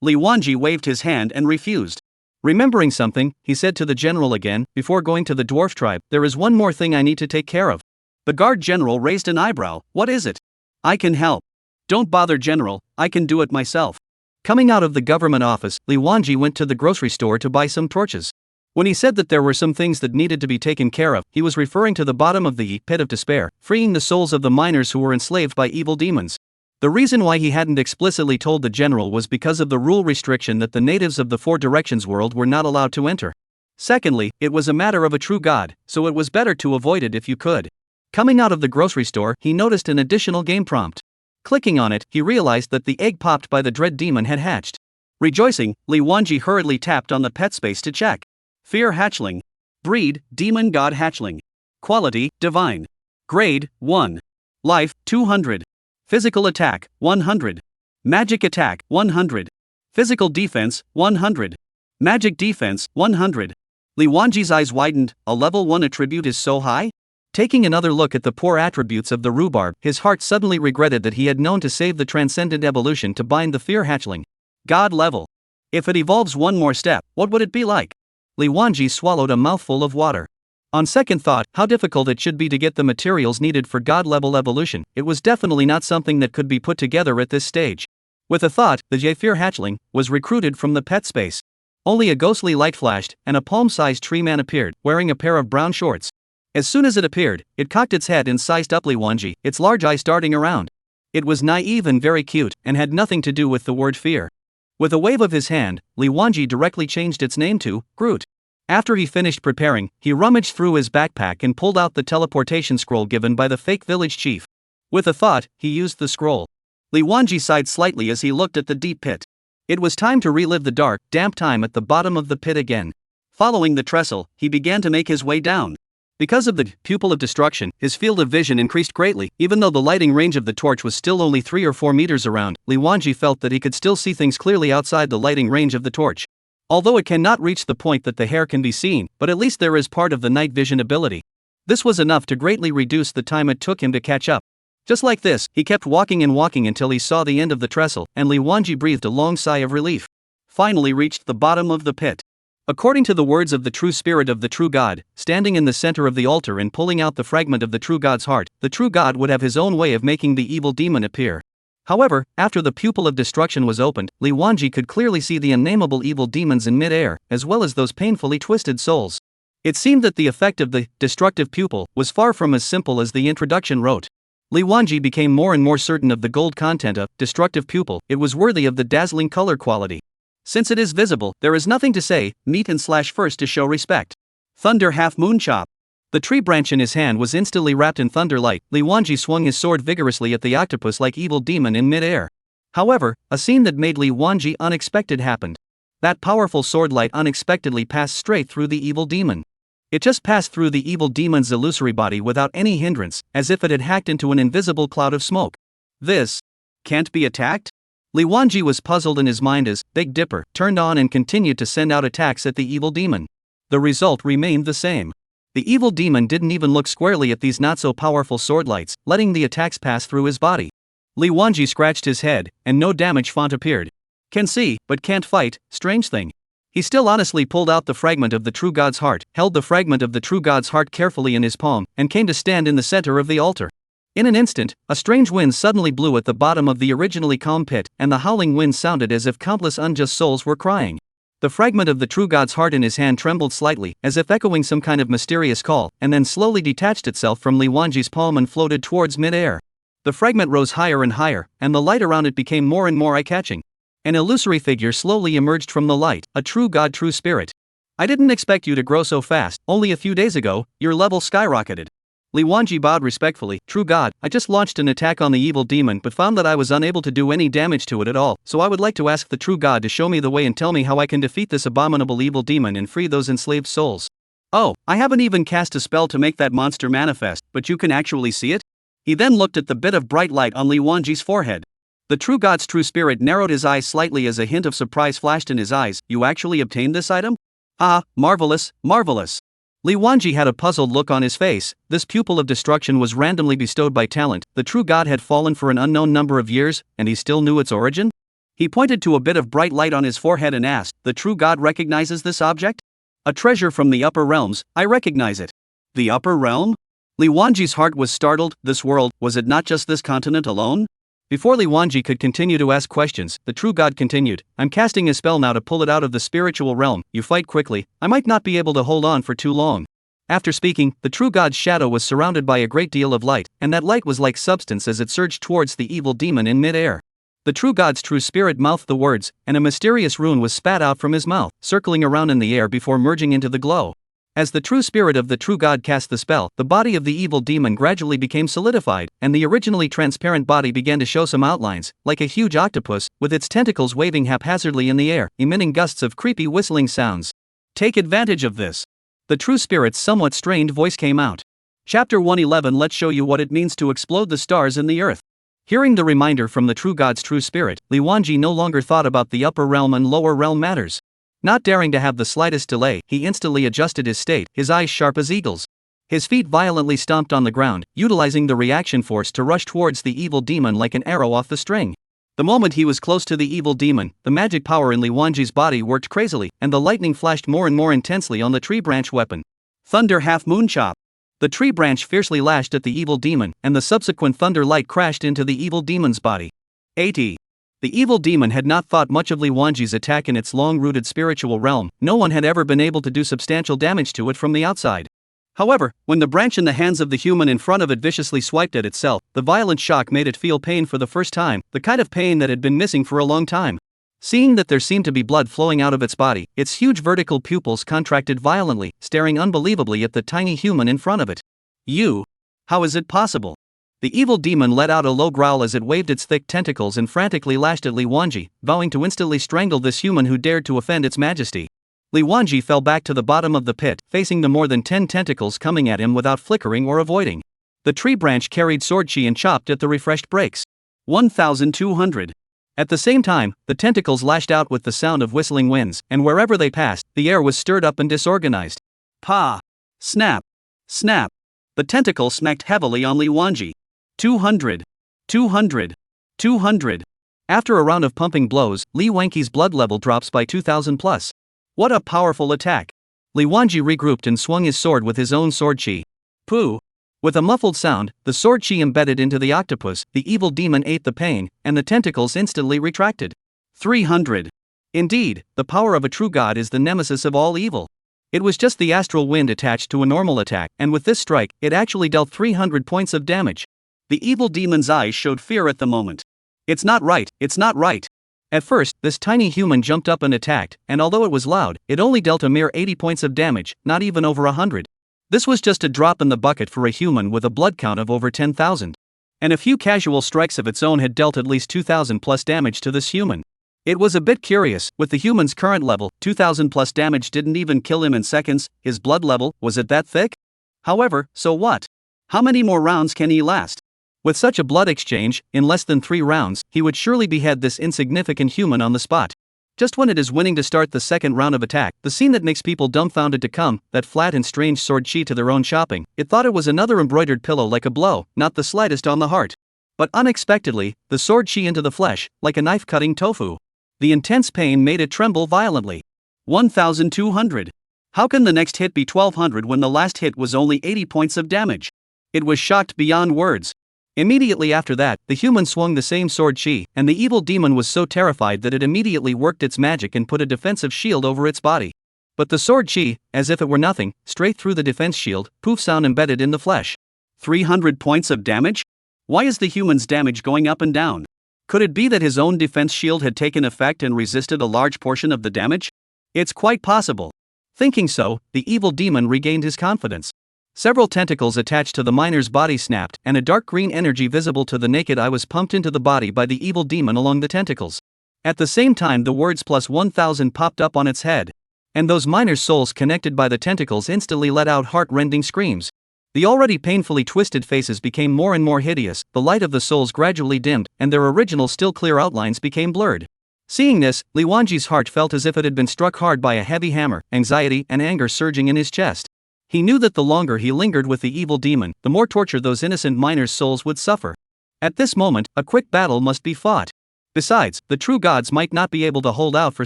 Li Wanji waved his hand and refused. Remembering something, he said to the general again, before going to the dwarf tribe, there is one more thing I need to take care of. The guard general raised an eyebrow. What is it? I can help. Don't bother, General, I can do it myself. Coming out of the government office, Li Wanji went to the grocery store to buy some torches. When he said that there were some things that needed to be taken care of, he was referring to the bottom of the pit of despair, freeing the souls of the miners who were enslaved by evil demons. The reason why he hadn't explicitly told the general was because of the rule restriction that the natives of the Four Directions world were not allowed to enter. Secondly, it was a matter of a true god, so it was better to avoid it if you could. Coming out of the grocery store, he noticed an additional game prompt. Clicking on it, he realized that the egg popped by the dread demon had hatched. Rejoicing, Li Wanji hurriedly tapped on the pet space to check. Fear hatchling. Breed, demon god hatchling. Quality, divine. Grade, 1. Life, 200. Physical attack, 100. Magic attack, 100. Physical defense, 100. Magic defense, 100. Li Wanji's eyes widened. A level 1 attribute is so high? Taking another look at the poor attributes of the rhubarb, his heart suddenly regretted that he had known to save the transcendent evolution to bind the fear hatchling. God level. If it evolves one more step, what would it be like? Li Wanji swallowed a mouthful of water. On second thought, how difficult it should be to get the materials needed for God-level evolution, it was definitely not something that could be put together at this stage. With a thought, the Fear hatchling was recruited from the pet space. Only a ghostly light flashed, and a palm-sized tree man appeared, wearing a pair of brown shorts. As soon as it appeared, it cocked its head and sized up Li Wanji, its large eyes darting around. It was naive and very cute, and had nothing to do with the word fear. With a wave of his hand, Li Wanji directly changed its name to Groot. After he finished preparing, he rummaged through his backpack and pulled out the teleportation scroll given by the fake village chief. With a thought, he used the scroll. Li Wanji sighed slightly as he looked at the deep pit. It was time to relive the dark, damp time at the bottom of the pit again. Following the trestle, he began to make his way down. Because of the pupil of destruction, his field of vision increased greatly. Even though the lighting range of the torch was still only 3 or 4 meters around, Li Wanji felt that he could still see things clearly outside the lighting range of the torch. Although it cannot reach the point that the hair can be seen, but at least there is part of the night vision ability. This was enough to greatly reduce the time it took him to catch up. Just like this, he kept walking and walking until he saw the end of the trestle, and Li Wanji breathed a long sigh of relief. Finally reached the bottom of the pit. According to the words of the true spirit of the true God, standing in the center of the altar and pulling out the fragment of the true God's heart, the true God would have his own way of making the evil demon appear. However, after the pupil of destruction was opened, Li Wanji could clearly see the unnameable evil demons in mid-air, as well as those painfully twisted souls. It seemed that the effect of the destructive pupil was far from as simple as the introduction wrote. Li Wanji became more and more certain of the gold content of destructive pupil. It was worthy of the dazzling color quality. Since it is visible, there is nothing to say. Meet and slash first to show respect. Thunder half moon chop. The tree branch in his hand was instantly wrapped in thunder light. Li Wanji swung his sword vigorously at the octopus-like evil demon in mid-air. However, a scene that made Li Wanji unexpected happened. That powerful sword light unexpectedly passed straight through the evil demon. It just passed through the evil demon's illusory body without any hindrance, as if it had hacked into an invisible cloud of smoke. This can't be attacked? Li Wanji was puzzled in his mind as Big Dipper turned on and continued to send out attacks at the evil demon. The result remained the same. The evil demon didn't even look squarely at these not-so-powerful sword lights, letting the attacks pass through his body. Li Wanji scratched his head, and no damage font appeared. Can see, but can't fight, strange thing. He still honestly pulled out the fragment of the true god's heart, held the fragment of the true god's heart carefully in his palm, and came to stand in the center of the altar. In an instant, a strange wind suddenly blew at the bottom of the originally calm pit, and the howling wind sounded as if countless unjust souls were crying. The fragment of the true god's heart in his hand trembled slightly, as if echoing some kind of mysterious call, and then slowly detached itself from Li Wanji's palm and floated towards mid-air. The fragment rose higher and higher, and the light around it became more and more eye-catching. An illusory figure slowly emerged from the light, a true god, true spirit. I didn't expect you to grow so fast. Only a few days ago, your level skyrocketed. Li Wanji bowed respectfully. True god, I just launched an attack on the evil demon but found that I was unable to do any damage to it at all, so I would like to ask the true god to show me the way and tell me how I can defeat this abominable evil demon and free those enslaved souls. Oh, I haven't even cast a spell to make that monster manifest, but you can actually see it? He then looked at the bit of bright light on Li Wanji's forehead. The true god's true spirit narrowed his eyes slightly as a hint of surprise flashed in his eyes. You actually obtained this item? Ah, marvelous, marvelous. Li Wanji had a puzzled look on his face. This pupil of destruction was randomly bestowed by talent. The true god had fallen for an unknown number of years, and he still knew its origin? He pointed to a bit of bright light on his forehead and asked, the true god recognizes this object? A treasure from the upper realms, I recognize it. The upper realm? Li Wanji's heart was startled. This world, was it not just this continent alone? Before Li Wanji could continue to ask questions, the true god continued, I'm casting a spell now to pull it out of the spiritual realm. You fight quickly, I might not be able to hold on for too long. After speaking, the true god's shadow was surrounded by a great deal of light, and that light was like substance as it surged towards the evil demon in mid-air. The true god's true spirit mouthed the words, and a mysterious rune was spat out from his mouth, circling around in the air before merging into the glow. As the true spirit of the true god cast the spell, the body of the evil demon gradually became solidified, and the originally transparent body began to show some outlines, like a huge octopus, with its tentacles waving haphazardly in the air, emitting gusts of creepy whistling sounds. Take advantage of this. The true spirit's somewhat strained voice came out. Chapter 111. Let's show you what it means to explode the stars in the earth. Hearing the reminder from the true god's true spirit, Li Wanji no longer thought about the upper realm and lower realm matters. Not daring to have the slightest delay, he instantly adjusted his state, his eyes sharp as eagles. His feet violently stomped on the ground, utilizing the reaction force to rush towards the evil demon like an arrow off the string. The moment he was close to the evil demon, the magic power in Li Wanji's body worked crazily, and the lightning flashed more and more intensely on the tree branch weapon. Thunder Half Moon Chop. The tree branch fiercely lashed at the evil demon, and the subsequent thunder light crashed into the evil demon's body. 80. The evil demon had not thought much of Li Wanji's attack in its long-rooted spiritual realm. No one had ever been able to do substantial damage to it from the outside. However, when the branch in the hands of the human in front of it viciously swiped at itself, the violent shock made it feel pain for the first time, the kind of pain that had been missing for a long time. Seeing that there seemed to be blood flowing out of its body, its huge vertical pupils contracted violently, staring unbelievably at the tiny human in front of it. You? How is it possible? The evil demon let out a low growl as it waved its thick tentacles and frantically lashed at Li Wanji, vowing to instantly strangle this human who dared to offend its majesty. Li Wanji fell back to the bottom of the pit, facing the more than 10 tentacles coming at him without flickering or avoiding. The tree branch carried sword chi and chopped at the refreshed breaks. 1,200. At the same time, the tentacles lashed out with the sound of whistling winds, and wherever they passed, the air was stirred up and disorganized. Pa! Snap! Snap! The tentacle smacked heavily on Li Wanji. 200. 200. 200. After a round of pumping blows, Li Wanji's blood level drops by 2,000 plus. What a powerful attack! Li Wanji regrouped and swung his sword with his own sword chi. Pooh! With a muffled sound, the sword chi embedded into the octopus, the evil demon ate the pain, and the tentacles instantly retracted. 300. Indeed, the power of a true god is the nemesis of all evil. It was just the astral wind attached to a normal attack, and with this strike, it actually dealt 300 points of damage. The evil demon's eyes showed fear at the moment. It's not right, it's not right. At first, this tiny human jumped up and attacked, and although it was loud, it only dealt a mere 80 points of damage, not even over 100. This was just a drop in the bucket for a human with a blood count of over 10,000. And a few casual strikes of its own had dealt at least 2,000 plus damage to this human. It was a bit curious, with the human's current level, 2,000 plus damage didn't even kill him in seconds. His blood level, was it that thick? However, so what? How many more rounds can he last? With such a blood exchange, in less than 3 rounds, he would surely behead this insignificant human on the spot. Just when it is winning to start the second round of attack, the scene that makes people dumbfounded to come, that flat and strange sword chi to their own chopping, it thought it was another embroidered pillow like a blow, not the slightest on the heart. But unexpectedly, the sword chi into the flesh, like a knife cutting tofu. The intense pain made it tremble violently. 1,200. How can the next hit be 1,200 when the last hit was only 80 points of damage? It was shocked beyond words. Immediately after that, the human swung the same sword chi, and the evil demon was so terrified that it immediately worked its magic and put a defensive shield over its body. But the sword chi, as if it were nothing, straight through the defense shield, poof sound embedded in the flesh. 300 points of damage? Why is the human's damage going up and down? Could it be that his own defense shield had taken effect and resisted a large portion of the damage? It's quite possible. Thinking so, the evil demon regained his confidence. Several tentacles attached to the miner's body snapped, and a dark green energy visible to the naked eye was pumped into the body by the evil demon along the tentacles. At the same time, the words plus 1,000 popped up on its head. And those miners' souls connected by the tentacles instantly let out heart-rending screams. The already painfully twisted faces became more and more hideous, the light of the souls gradually dimmed, and their original still clear outlines became blurred. Seeing this, Li Wanji's heart felt as if it had been struck hard by a heavy hammer, anxiety and anger surging in his chest. He knew that the longer he lingered with the evil demon, the more torture those innocent miners' souls would suffer. At this moment, a quick battle must be fought. Besides, the true gods might not be able to hold out for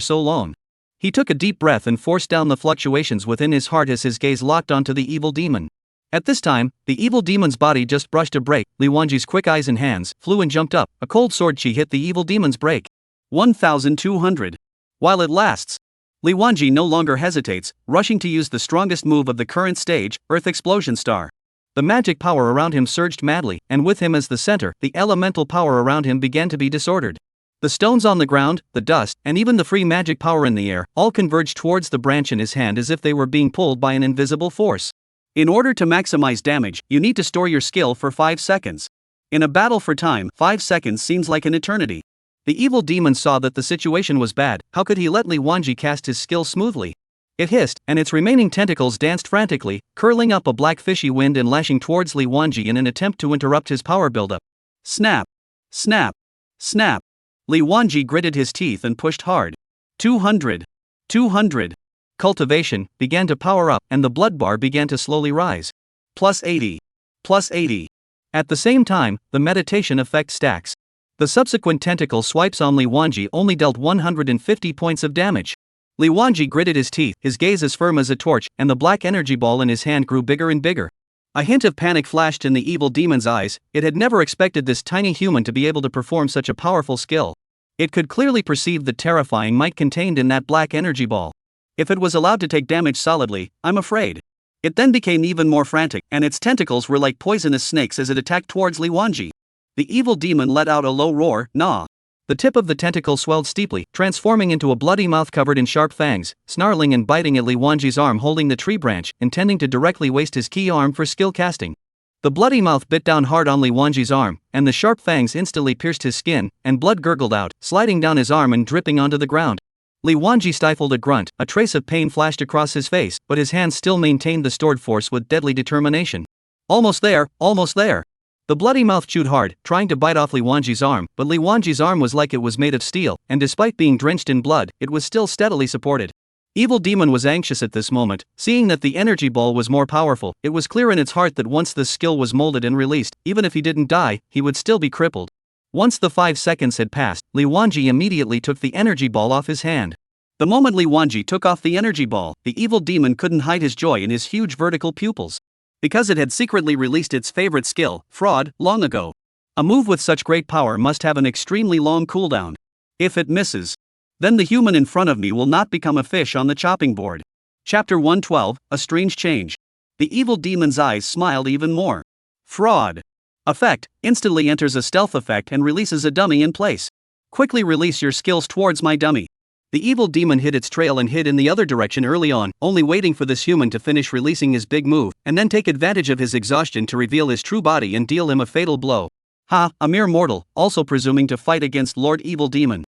so long. He took a deep breath and forced down the fluctuations within his heart as his gaze locked onto the evil demon. At this time, the evil demon's body just brushed a break. Li Wanji's quick eyes and hands flew and jumped up. A cold sword chi hit the evil demon's break. 1,200. While it lasts, Li Wanji no longer hesitates, rushing to use the strongest move of the current stage, Earth Explosion Star. The magic power around him surged madly, and with him as the center, the elemental power around him began to be disordered. The stones on the ground, the dust, and even the free magic power in the air, all converged towards the branch in his hand as if they were being pulled by an invisible force. In order to maximize damage, you need to store your skill for 5 seconds. In a battle for time, 5 seconds seems like an eternity. The evil demon saw that the situation was bad. How could he let Li Wanji cast his skill smoothly? It hissed, and its remaining tentacles danced frantically, curling up a black fishy wind and lashing towards Li Wanji in an attempt to interrupt his power buildup. Snap! Snap! Snap! Li Wanji gritted his teeth and pushed hard. 200. 200. Cultivation began to power up, and the blood bar began to slowly rise. Plus 80. Plus 80. At the same time, the meditation effect stacks. The subsequent tentacle swipes on Li Wanji only dealt 150 points of damage. Li Wanji gritted his teeth, his gaze as firm as a torch, and the black energy ball in his hand grew bigger and bigger. A hint of panic flashed in the evil demon's eyes. It had never expected this tiny human to be able to perform such a powerful skill. It could clearly perceive the terrifying might contained in that black energy ball. If it was allowed to take damage solidly, I'm afraid. It then became even more frantic, and its tentacles were like poisonous snakes as it attacked towards Li Wanji. The evil demon let out a low roar, nah. The tip of the tentacle swelled steeply, transforming into a bloody mouth covered in sharp fangs, snarling and biting at Li Wanji's arm holding the tree branch, intending to directly waste his key arm for skill casting. The bloody mouth bit down hard on Li Wanji's arm, and the sharp fangs instantly pierced his skin, and blood gurgled out, sliding down his arm and dripping onto the ground. Li Wanji stifled a grunt, a trace of pain flashed across his face, but his hands still maintained the stored force with deadly determination. Almost there, almost there. The bloody mouth chewed hard, trying to bite off Li Wanji's arm, but Li Wanji's arm was like it was made of steel, and despite being drenched in blood, it was still steadily supported. Evil Demon was anxious at this moment, seeing that the energy ball was more powerful. It was clear in its heart that once this skill was molded and released, even if he didn't die, he would still be crippled. Once the 5 seconds had passed, Li Wanji immediately took the energy ball off his hand. The moment Li Wanji took off the energy ball, the evil demon couldn't hide his joy in his huge vertical pupils. Because it had secretly released its favorite skill, fraud, long ago. A move with such great power must have an extremely long cooldown. If it misses, then the human in front of me will not become a fish on the chopping board. Chapter 112, A Strange Change. The evil demon's eyes smiled even more. Fraud. Effect, instantly enters a stealth effect and releases a dummy in place. Quickly release your skills towards my dummy. The evil demon hid its trail and hid in the other direction early on, only waiting for this human to finish releasing his big move, and then take advantage of his exhaustion to reveal his true body and deal him a fatal blow. Ha, a mere mortal, also presuming to fight against Lord Evil Demon.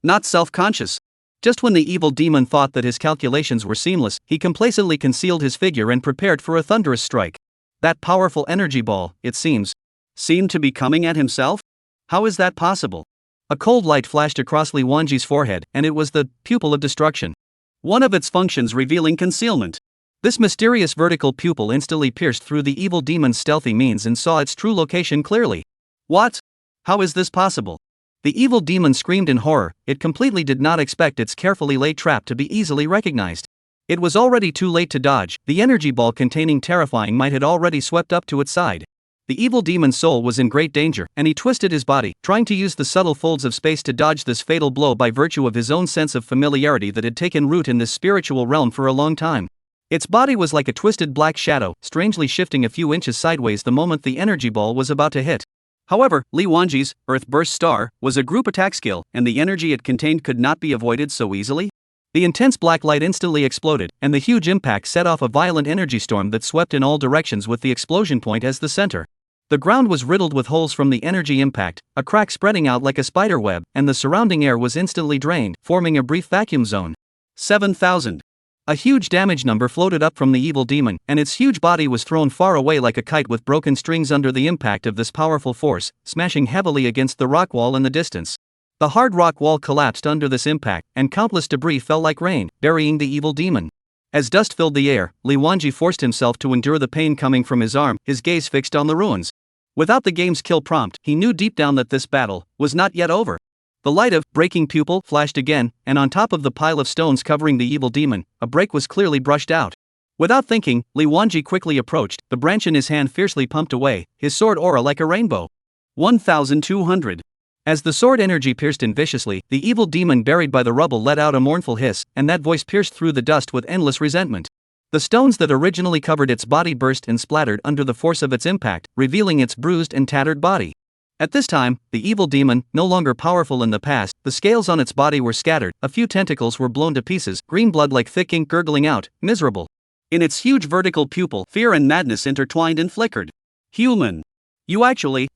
Not self-conscious. Just when the evil demon thought that his calculations were seamless, he complacently concealed his figure and prepared for a thunderous strike. That powerful energy ball, it seems. seemed to be coming at himself? How is that possible? A cold light flashed across Li Wanji's forehead, and it was the pupil of destruction. One of its functions revealing concealment. This mysterious vertical pupil instantly pierced through the evil demon's stealthy means and saw its true location clearly. What? How is this possible? The evil demon screamed in horror. It completely did not expect its carefully laid trap to be easily recognized. It was already too late to dodge. The energy ball containing terrifying might had already swept up to its side. The evil demon's soul was in great danger, and he twisted his body, trying to use the subtle folds of space to dodge this fatal blow by virtue of his own sense of familiarity that had taken root in this spiritual realm for a long time. Its body was like a twisted black shadow, strangely shifting a few inches sideways the moment the energy ball was about to hit. However, Li Wanji's Earth Burst Star was a group attack skill, and the energy it contained could not be avoided so easily. The intense black light instantly exploded, and the huge impact set off a violent energy storm that swept in all directions with the explosion point as the center. The ground was riddled with holes from the energy impact, a crack spreading out like a spider web, and the surrounding air was instantly drained, forming a brief vacuum zone. 7,000. A huge damage number floated up from the evil demon, and its huge body was thrown far away like a kite with broken strings under the impact of this powerful force, smashing heavily against the rock wall in the distance. The hard rock wall collapsed under this impact, and countless debris fell like rain, burying the evil demon. As dust filled the air, Li Wanji forced himself to endure the pain coming from his arm, his gaze fixed on the ruins. Without the game's kill prompt, he knew deep down that this battle was not yet over. The light of breaking pupil flashed again, and on top of the pile of stones covering the evil demon, a break was clearly brushed out. Without thinking, Li Wanji quickly approached, the branch in his hand fiercely pumped away, his sword aura like a rainbow. 1,200. As the sword energy pierced in viciously, the evil demon buried by the rubble let out a mournful hiss, and that voice pierced through the dust with endless resentment. The stones that originally covered its body burst and splattered under the force of its impact, revealing its bruised and tattered body. At this time, the evil demon, no longer powerful in the past, the scales on its body were scattered, a few tentacles were blown to pieces, green blood like thick ink gurgling out, miserable. In its huge vertical pupil, fear and madness intertwined and flickered. Human. You actually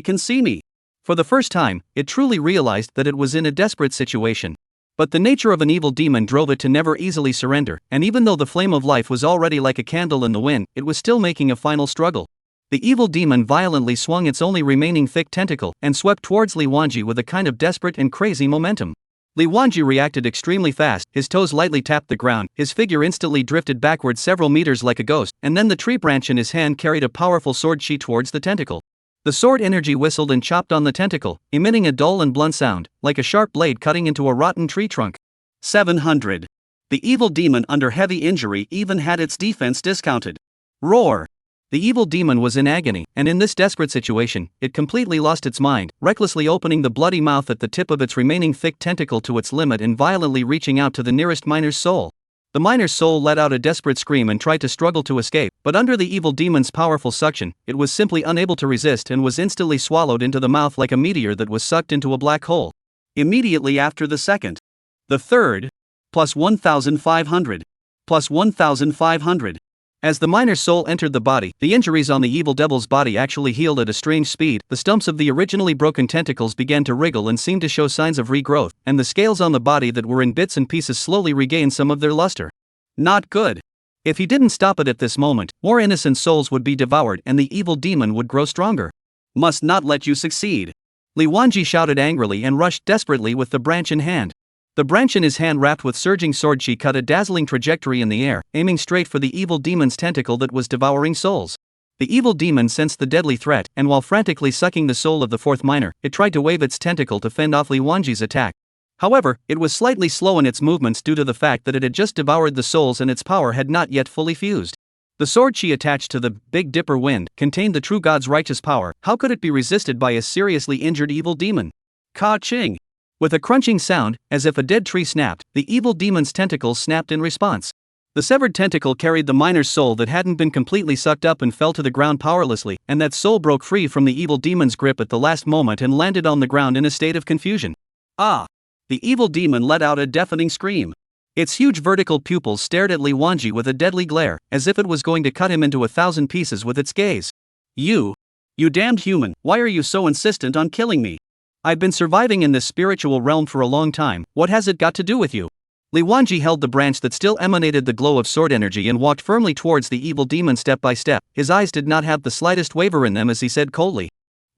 can see me. For the first time, it truly realized that it was in a desperate situation. But the nature of an evil demon drove it to never easily surrender, and even though the flame of life was already like a candle in the wind, it was still making a final struggle. The evil demon violently swung its only remaining thick tentacle and swept towards Li Wanji with a kind of desperate and crazy momentum. Li Wanji reacted extremely fast, his toes lightly tapped the ground, his figure instantly drifted backward several meters like a ghost, and then the tree branch in his hand carried a powerful sword sheet towards the tentacle. The sword energy whistled and chopped on the tentacle, emitting a dull and blunt sound, like a sharp blade cutting into a rotten tree trunk. 700. The evil demon under heavy injury even had its defense discounted. Roar! The evil demon was in agony, and in this desperate situation, it completely lost its mind, recklessly opening the bloody mouth at the tip of its remaining thick tentacle to its limit and violently reaching out to the nearest miner's soul. The miner's soul let out a desperate scream and tried to struggle to escape, but under the evil demon's powerful suction, it was simply unable to resist and was instantly swallowed into the mouth like a meteor that was sucked into a black hole. Immediately after the second. The third. Plus 1,500. Plus 1,500. As the miner's soul entered the body, the injuries on the evil devil's body actually healed at a strange speed. The stumps of the originally broken tentacles began to wriggle and seemed to show signs of regrowth, and the scales on the body that were in bits and pieces slowly regained some of their luster. Not good. If he didn't stop it at this moment, more innocent souls would be devoured and the evil demon would grow stronger. Must not let you succeed. Li Wanji shouted angrily and rushed desperately with the branch in hand. The branch in his hand wrapped with surging sword she cut a dazzling trajectory in the air, aiming straight for the evil demon's tentacle that was devouring souls. The evil demon sensed the deadly threat, and while frantically sucking the soul of the fourth miner, it tried to wave its tentacle to fend off Li Wanji's attack. However, it was slightly slow in its movements due to the fact that it had just devoured the souls and its power had not yet fully fused. The sword she attached to the Big Dipper Wind contained the true god's righteous power. How could it be resisted by a seriously injured evil demon? Ka-ching! With a crunching sound, as if a dead tree snapped, the evil demon's tentacles snapped in response. The severed tentacle carried the miner's soul that hadn't been completely sucked up and fell to the ground powerlessly, and that soul broke free from the evil demon's grip at the last moment and landed on the ground in a state of confusion. Ah! The evil demon let out a deafening scream. Its huge vertical pupils stared at Li Wanji with a deadly glare, as if it was going to cut him into 1,000 pieces with its gaze. You damned human, why are you so insistent on killing me? I've been surviving in this spiritual realm for a long time, what has it got to do with you? Li Wanji held the branch that still emanated the glow of sword energy and walked firmly towards the evil demon step by step. His eyes did not have the slightest waver in them as he said coldly.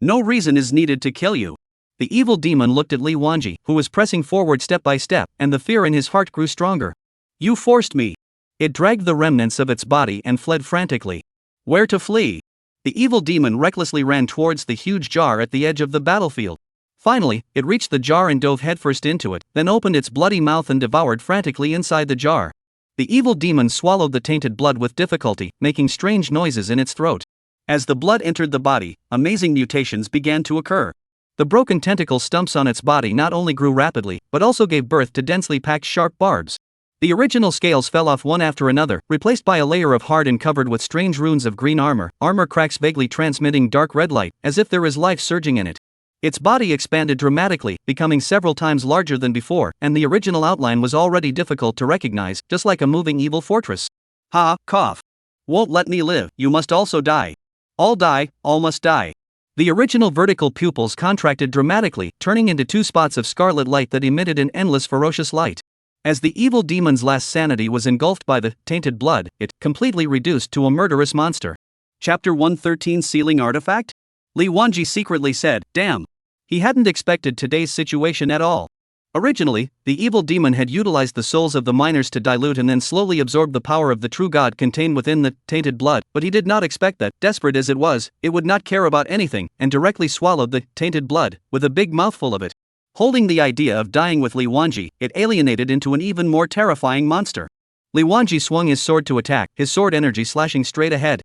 No reason is needed to kill you. The evil demon looked at Li Wanji, who was pressing forward step by step, and the fear in his heart grew stronger. You forced me. It dragged the remnants of its body and fled frantically. Where to flee? The evil demon recklessly ran towards the huge jar at the edge of the battlefield. Finally, it reached the jar and dove headfirst into it, then opened its bloody mouth and devoured frantically inside the jar. The evil demon swallowed the tainted blood with difficulty, making strange noises in its throat. As the blood entered the body, amazing mutations began to occur. The broken tentacle stumps on its body not only grew rapidly, but also gave birth to densely packed sharp barbs. The original scales fell off one after another, replaced by a layer of hard and covered with strange runes of green armor cracks vaguely transmitting dark red light, as if there is life surging in it. Its body expanded dramatically, becoming several times larger than before, and the original outline was already difficult to recognize, just like a moving evil fortress. Ha, cough. Won't let me live, you must also die. All die, all must die. The original vertical pupils contracted dramatically, turning into two spots of scarlet light that emitted an endless ferocious light. As the evil demon's last sanity was engulfed by the tainted blood, it completely reduced to a murderous monster. Chapter 113 Sealing Artifact? Li Wanji secretly said, damn. He hadn't expected today's situation at all. Originally, the evil demon had utilized the souls of the miners to dilute and then slowly absorb the power of the true god contained within the tainted blood, but he did not expect that, desperate as it was, it would not care about anything, and directly swallowed the tainted blood, with a big mouthful of it. Holding the idea of dying with Li Wanji, it alienated into an even more terrifying monster. Li Wanji swung his sword to attack, his sword energy slashing straight ahead.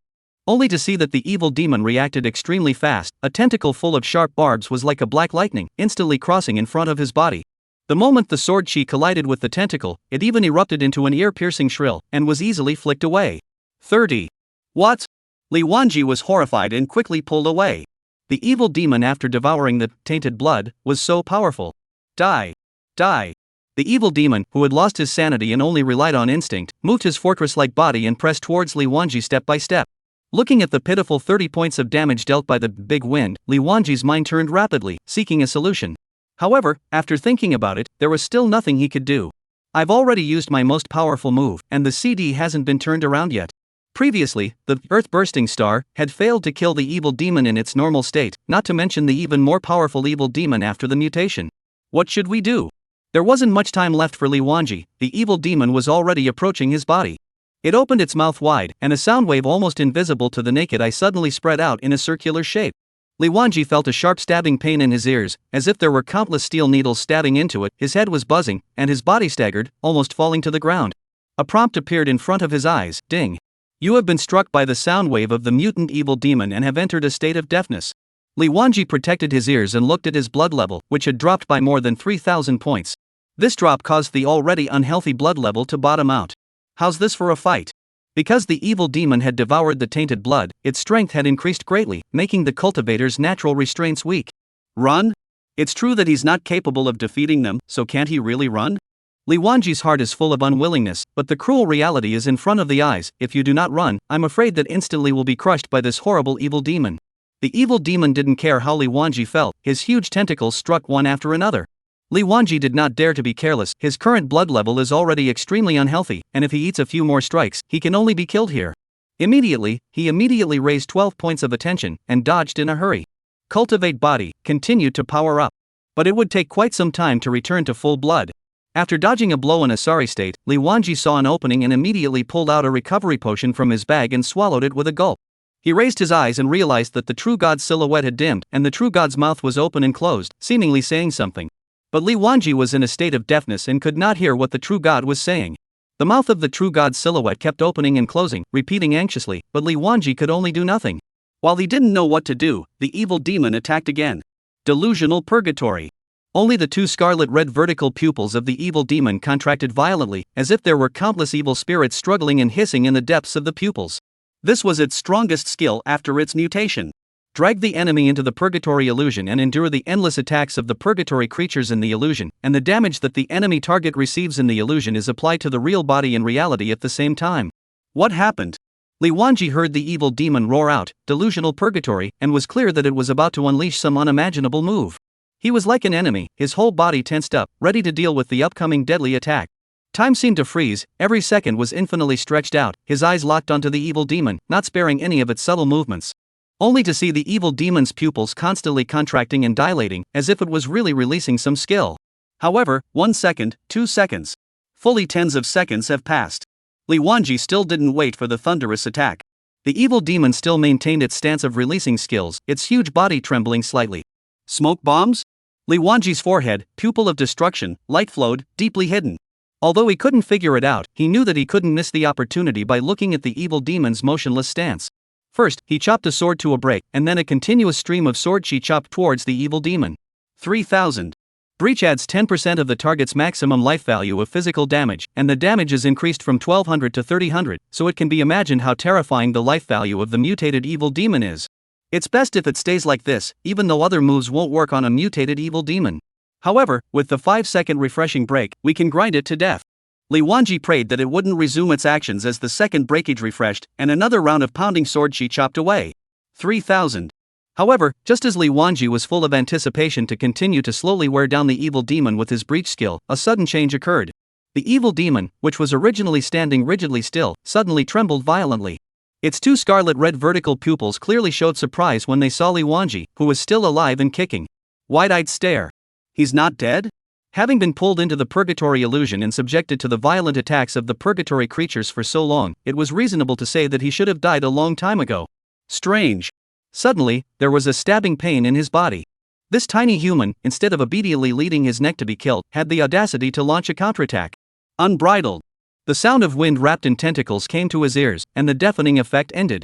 Only to see that the evil demon reacted extremely fast. A tentacle full of sharp barbs was like a black lightning, instantly crossing in front of his body. The moment the sword chi collided with the tentacle, it even erupted into an ear-piercing shrill, and was easily flicked away. 30. What? Li Wanji was horrified and quickly pulled away. The evil demon, after devouring the tainted blood, was so powerful. Die. Die. The evil demon, who had lost his sanity and only relied on instinct, moved his fortress-like body and pressed towards Li Wanji step by step. Looking at the pitiful 30 points of damage dealt by the big wind, Li Wanji's mind turned rapidly, seeking a solution. However, after thinking about it, there was still nothing he could do. I've already used my most powerful move, and the CD hasn't been turned around yet. Previously, the earth-bursting star had failed to kill the evil demon in its normal state, not to mention the even more powerful evil demon after the mutation. What should we do? There wasn't much time left for Li Wanji. The evil demon was already approaching his body. It opened its mouth wide, and a sound wave almost invisible to the naked eye suddenly spread out in a circular shape. Li Wanji felt a sharp stabbing pain in his ears, as if there were countless steel needles stabbing into it. His head was buzzing, and his body staggered, almost falling to the ground. A prompt appeared in front of his eyes. Ding. You have been struck by the sound wave of the mutant evil demon and have entered a state of deafness. Li Wanji protected his ears and looked at his blood level, which had dropped by more than 3,000 points. This drop caused the already unhealthy blood level to bottom out. How's this for a fight? Because the evil demon had devoured the tainted blood, its strength had increased greatly, making the cultivator's natural restraints weak. Run? It's true that he's not capable of defeating them, so can't he really run? Li Wanji's heart is full of unwillingness, but the cruel reality is in front of the eyes. If you do not run, I'm afraid that instantly will be crushed by this horrible evil demon. The evil demon didn't care how Li Wanji felt. His huge tentacles struck one after another. Li Wanji did not dare to be careless. His current blood level is already extremely unhealthy, and if he eats a few more strikes, he can only be killed here. He immediately raised 12 points of attention, and dodged in a hurry. Cultivate body, continued to power up. But it would take quite some time to return to full blood. After dodging a blow in a sorry state, Li Wanji saw an opening and immediately pulled out a recovery potion from his bag and swallowed it with a gulp. He raised his eyes and realized that the true god's silhouette had dimmed, and the true god's mouth was open and closed, seemingly saying something. But Li Wanji was in a state of deafness and could not hear what the true god was saying. The mouth of the true god's silhouette kept opening and closing, repeating anxiously, but Li Wanji could only do nothing. While he didn't know what to do, the evil demon attacked again. Delusional purgatory. Only the two scarlet-red vertical pupils of the evil demon contracted violently, as if there were countless evil spirits struggling and hissing in the depths of the pupils. This was its strongest skill after its mutation. Drag the enemy into the purgatory illusion and endure the endless attacks of the purgatory creatures in the illusion, and the damage that the enemy target receives in the illusion is applied to the real body in reality at the same time. What happened? Li Wanji heard the evil demon roar out, delusional purgatory, and was clear that it was about to unleash some unimaginable move. He was like an enemy, his whole body tensed up, ready to deal with the upcoming deadly attack. Time seemed to freeze, every second was infinitely stretched out, his eyes locked onto the evil demon, not sparing any of its subtle movements. only to see the evil demon's pupils constantly contracting and dilating, as if it was really releasing some skill. However, 1 second, 2 seconds. Fully tens of seconds have passed. Li Wanji still didn't wait for the thunderous attack. The evil demon still maintained its stance of releasing skills, its huge body trembling slightly. Smoke bombs? Li Wanji's forehead, pupil of destruction, light flowed, deeply hidden. Although he couldn't figure it out, he knew that he couldn't miss the opportunity by looking at the evil demon's motionless stance. First, he chopped a sword to a break, and then a continuous stream of sword chi chopped towards the evil demon. 3,000. Breach adds 10% of the target's maximum life value of physical damage, and the damage is increased from 1200 to 3000, so it can be imagined how terrifying the life value of the mutated evil demon is. It's best if it stays like this, even though other moves won't work on a mutated evil demon. However, with the 5-second refreshing break, we can grind it to death. Li Wanji prayed that it wouldn't resume its actions as the second breakage refreshed, and another round of pounding sword chi chopped away. 3,000. However, just as Li Wanji was full of anticipation to continue to slowly wear down the evil demon with his breach skill, a sudden change occurred. The evil demon, which was originally standing rigidly still, suddenly trembled violently. Its two scarlet-red vertical pupils clearly showed surprise when they saw Li Wanji, who was still alive and kicking. Wide-eyed stare. He's not dead? Having been pulled into the purgatory illusion and subjected to the violent attacks of the purgatory creatures for so long, it was reasonable to say that he should have died a long time ago. Strange. Suddenly, there was a stabbing pain in his body. This tiny human, instead of obediently leading his neck to be killed, had the audacity to launch a counterattack. Unbridled. The sound of wind wrapped in tentacles came to his ears, and the deafening effect ended.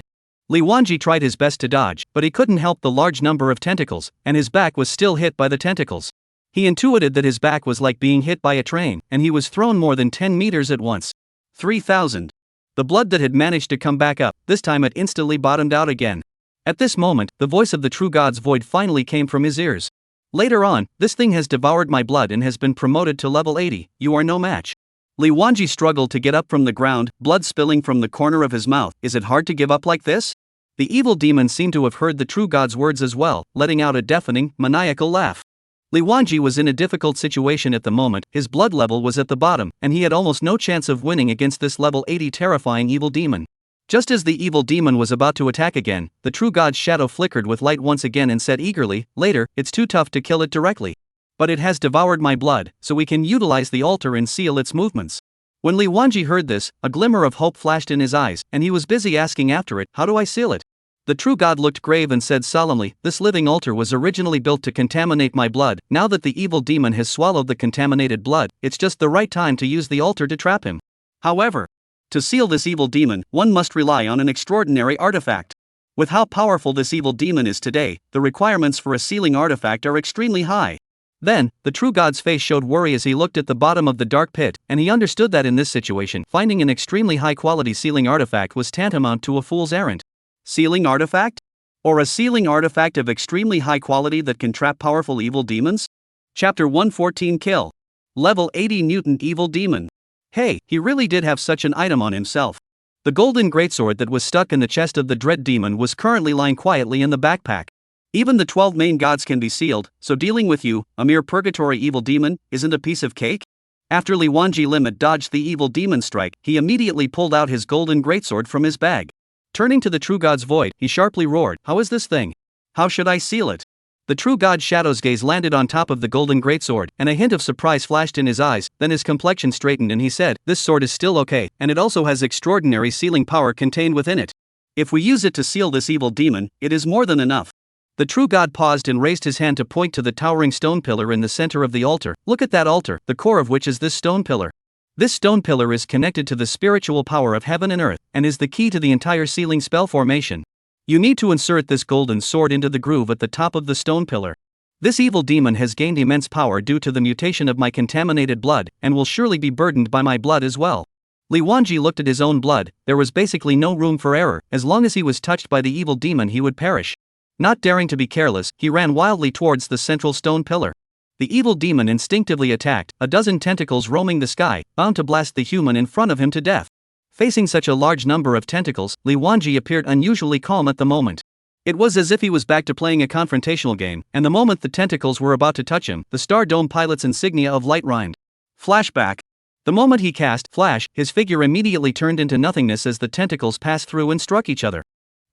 Li Wanji tried his best to dodge, but he couldn't help the large number of tentacles, and his back was still hit by the tentacles. He intuited that his back was like being hit by a train, and he was thrown more than 10 meters at once. 3,000. The blood that had managed to come back up, this time it instantly bottomed out again. At this moment, the voice of the true god's void finally came from his ears. Later on, this thing has devoured my blood and has been promoted to level 80, you are no match. Li Wanji struggled to get up from the ground, blood spilling from the corner of his mouth. Is it hard to give up like this? The evil demon seemed to have heard the true god's words as well, letting out a deafening, maniacal laugh. Li Wanji was in a difficult situation at the moment, his blood level was at the bottom, and he had almost no chance of winning against this level 80 terrifying evil demon. Just as the evil demon was about to attack again, the true god's shadow flickered with light once again and said eagerly, later, it's too tough to kill it directly. But it has devoured my blood, so we can utilize the altar and seal its movements. When Li Wanji heard this, a glimmer of hope flashed in his eyes, and he was busy asking after it, how do I seal it? The true god looked grave and said solemnly, this living altar was originally built to contaminate my blood. Now that the evil demon has swallowed the contaminated blood, it's just the right time to use the altar to trap him. However, to seal this evil demon, one must rely on an extraordinary artifact. With how powerful this evil demon is today, the requirements for a sealing artifact are extremely high. Then, the true god's face showed worry as he looked at the bottom of the dark pit, and he understood that in this situation, finding an extremely high-quality sealing artifact was tantamount to a fool's errand. Sealing artifact? Or a sealing artifact of extremely high quality that can trap powerful evil demons? Chapter 114 Kill. Level 80 Mutant Evil Demon. Hey, he really did have such an item on himself. The golden greatsword that was stuck in the chest of the dread demon was currently lying quietly in the backpack. Even the 12 main gods can be sealed, so dealing with you, a mere purgatory evil demon, isn't a piece of cake? After Li Wanji Limit dodged the evil demon strike, he immediately pulled out his golden greatsword from his bag. Turning to the true god's void, he sharply roared, how is this thing? How should I seal it? The true god's shadow's gaze landed on top of the golden greatsword, and a hint of surprise flashed in his eyes, then his complexion straightened and he said, this sword is still okay, and it also has extraordinary sealing power contained within it. If we use it to seal this evil demon, it is more than enough. The true god paused and raised his hand to point to the towering stone pillar in the center of the altar. Look at that altar, the core of which is this stone pillar. This stone pillar is connected to the spiritual power of heaven and earth, and is the key to the entire sealing spell formation. You need to insert this golden sword into the groove at the top of the stone pillar. This evil demon has gained immense power due to the mutation of my contaminated blood, and will surely be burdened by my blood as well. Li Wanji looked at his own blood. There was basically no room for error. As long as he was touched by the evil demon he would perish. Not daring to be careless, he ran wildly towards the central stone pillar. The evil demon instinctively attacked, a dozen tentacles roaming the sky, bound to blast the human in front of him to death. Facing such a large number of tentacles, Li Wanji appeared unusually calm at the moment. It was as if he was back to playing a confrontational game, and the moment the tentacles were about to touch him, the Star Dome pilot's insignia of light rhymed. Flashback. The moment he cast Flash, his figure immediately turned into nothingness as the tentacles passed through and struck each other.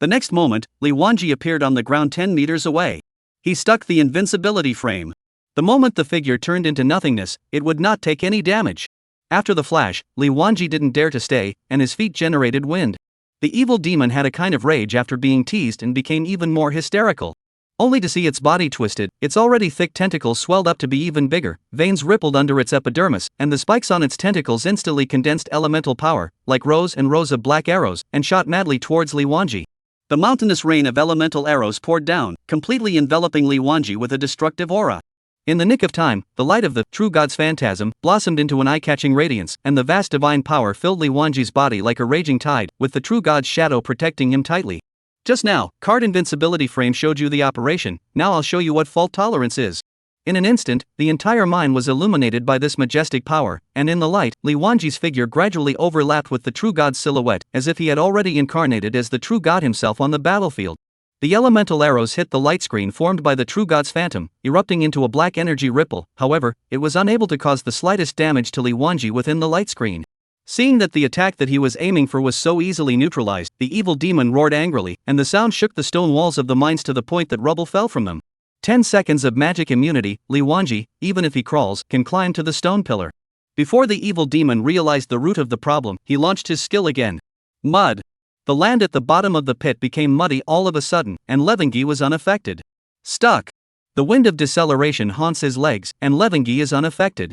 The next moment, Li Wanji appeared on the ground 10 meters away. He stuck the invincibility frame. The moment the figure turned into nothingness, it would not take any damage. After the flash, Li Wanji didn't dare to stay, and his feet generated wind. The evil demon had a kind of rage after being teased and became even more hysterical. Only to see its body twisted, its already thick tentacles swelled up to be even bigger, veins rippled under its epidermis, and the spikes on its tentacles instantly condensed elemental power, like rows and rows of black arrows, and shot madly towards Li Wanji. The mountainous rain of elemental arrows poured down, completely enveloping Li Wanji with a destructive aura. In the nick of time, the light of the true god's phantasm blossomed into an eye-catching radiance, and the vast divine power filled Li Wanji's body like a raging tide, with the true god's shadow protecting him tightly. Just now, card invincibility frame showed you the operation, now I'll show you what fault tolerance is. In an instant, the entire mine was illuminated by this majestic power, and in the light, Li Wanji's figure gradually overlapped with the true god's silhouette, as if he had already incarnated as the true god himself on the battlefield. The elemental arrows hit the light screen formed by the true god's phantom, erupting into a black energy ripple. However, it was unable to cause the slightest damage to Li Wanji within the light screen. Seeing that the attack that he was aiming for was so easily neutralized, the evil demon roared angrily, and the sound shook the stone walls of the mines to the point that rubble fell from them. 10 seconds of magic immunity, Li Wanji, even if he crawls, can climb to the stone pillar. Before the evil demon realized the root of the problem, he launched his skill again. Mud. The land at the bottom of the pit became muddy all of a sudden, and Levangi was unaffected. Stuck. The wind of deceleration haunts his legs, and Levangi is unaffected.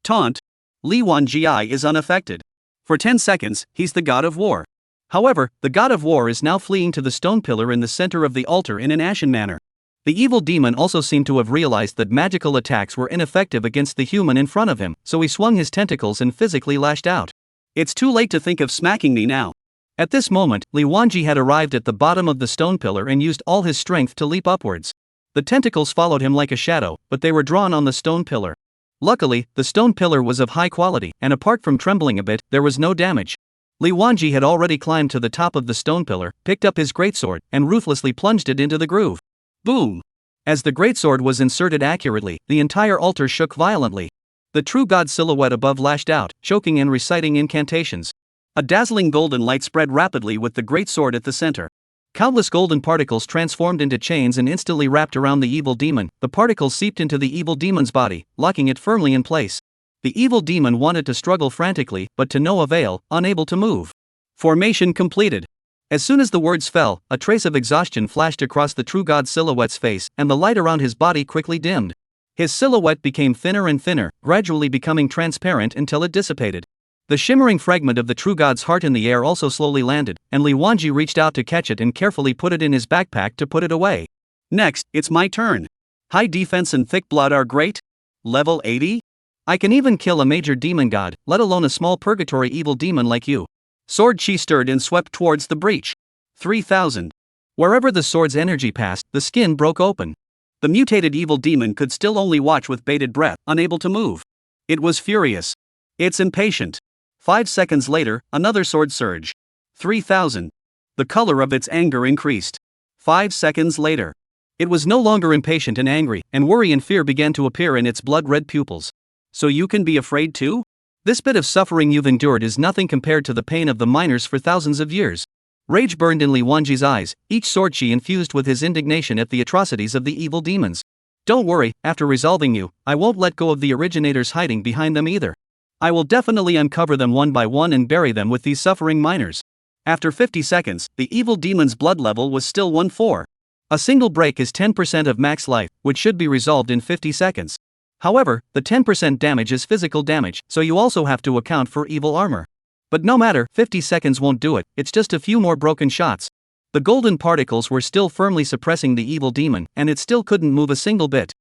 Taunt. Li Wanji is unaffected. For 10 seconds, he's the god of war. However, the god of war is now fleeing to the stone pillar in the center of the altar in an ashen manner. The evil demon also seemed to have realized that magical attacks were ineffective against the human in front of him, so he swung his tentacles and physically lashed out. It's too late to think of smacking me now. At this moment, Li Wanji had arrived at the bottom of the stone pillar and used all his strength to leap upwards. The tentacles followed him like a shadow, but they were drawn on the stone pillar. Luckily, the stone pillar was of high quality, and apart from trembling a bit, there was no damage. Li Wanji had already climbed to the top of the stone pillar, picked up his greatsword, and ruthlessly plunged it into the groove. Boom! As the greatsword was inserted accurately, the entire altar shook violently. The true god silhouette above lashed out, choking and reciting incantations. A dazzling golden light spread rapidly with the greatsword at the center. Countless golden particles transformed into chains and instantly wrapped around the evil demon. The particles seeped into the evil demon's body, locking it firmly in place. The evil demon wanted to struggle frantically, but to no avail, unable to move. Formation completed. As soon as the words fell, a trace of exhaustion flashed across the true god silhouette's face, and the light around his body quickly dimmed. His silhouette became thinner and thinner, gradually becoming transparent until it dissipated. The shimmering fragment of the true god's heart in the air also slowly landed, and Li Wanji reached out to catch it and carefully put it in his backpack to put it away. Next, it's my turn. High defense and thick blood are great. Level 80? I can even kill a major demon god, let alone a small purgatory evil demon like you. Sword chi stirred and swept towards the breach. 3000. Wherever the sword's energy passed, the skin broke open. The mutated evil demon could still only watch with bated breath, unable to move. It was furious. It's impatient. 5 seconds later, another sword surge. 3000. The color of its anger increased. 5 seconds later. It was no longer impatient and angry, and worry and fear began to appear in its blood-red pupils. So you can be afraid too? This bit of suffering you've endured is nothing compared to the pain of the miners for thousands of years. Rage burned in Li Wanji's eyes, each sword chi infused with his indignation at the atrocities of the evil demons. Don't worry, after resolving you, I won't let go of the originators hiding behind them either. I will definitely uncover them one by one and bury them with these suffering miners. After 50 seconds, the evil demon's blood level was still 1-4. A single break is 10% of max life, which should be resolved in 50 seconds. However, the 10% damage is physical damage, so you also have to account for evil armor. But no matter, 50 seconds won't do it, it's just a few more broken shots. The golden particles were still firmly suppressing the evil demon, and it still couldn't move a single bit.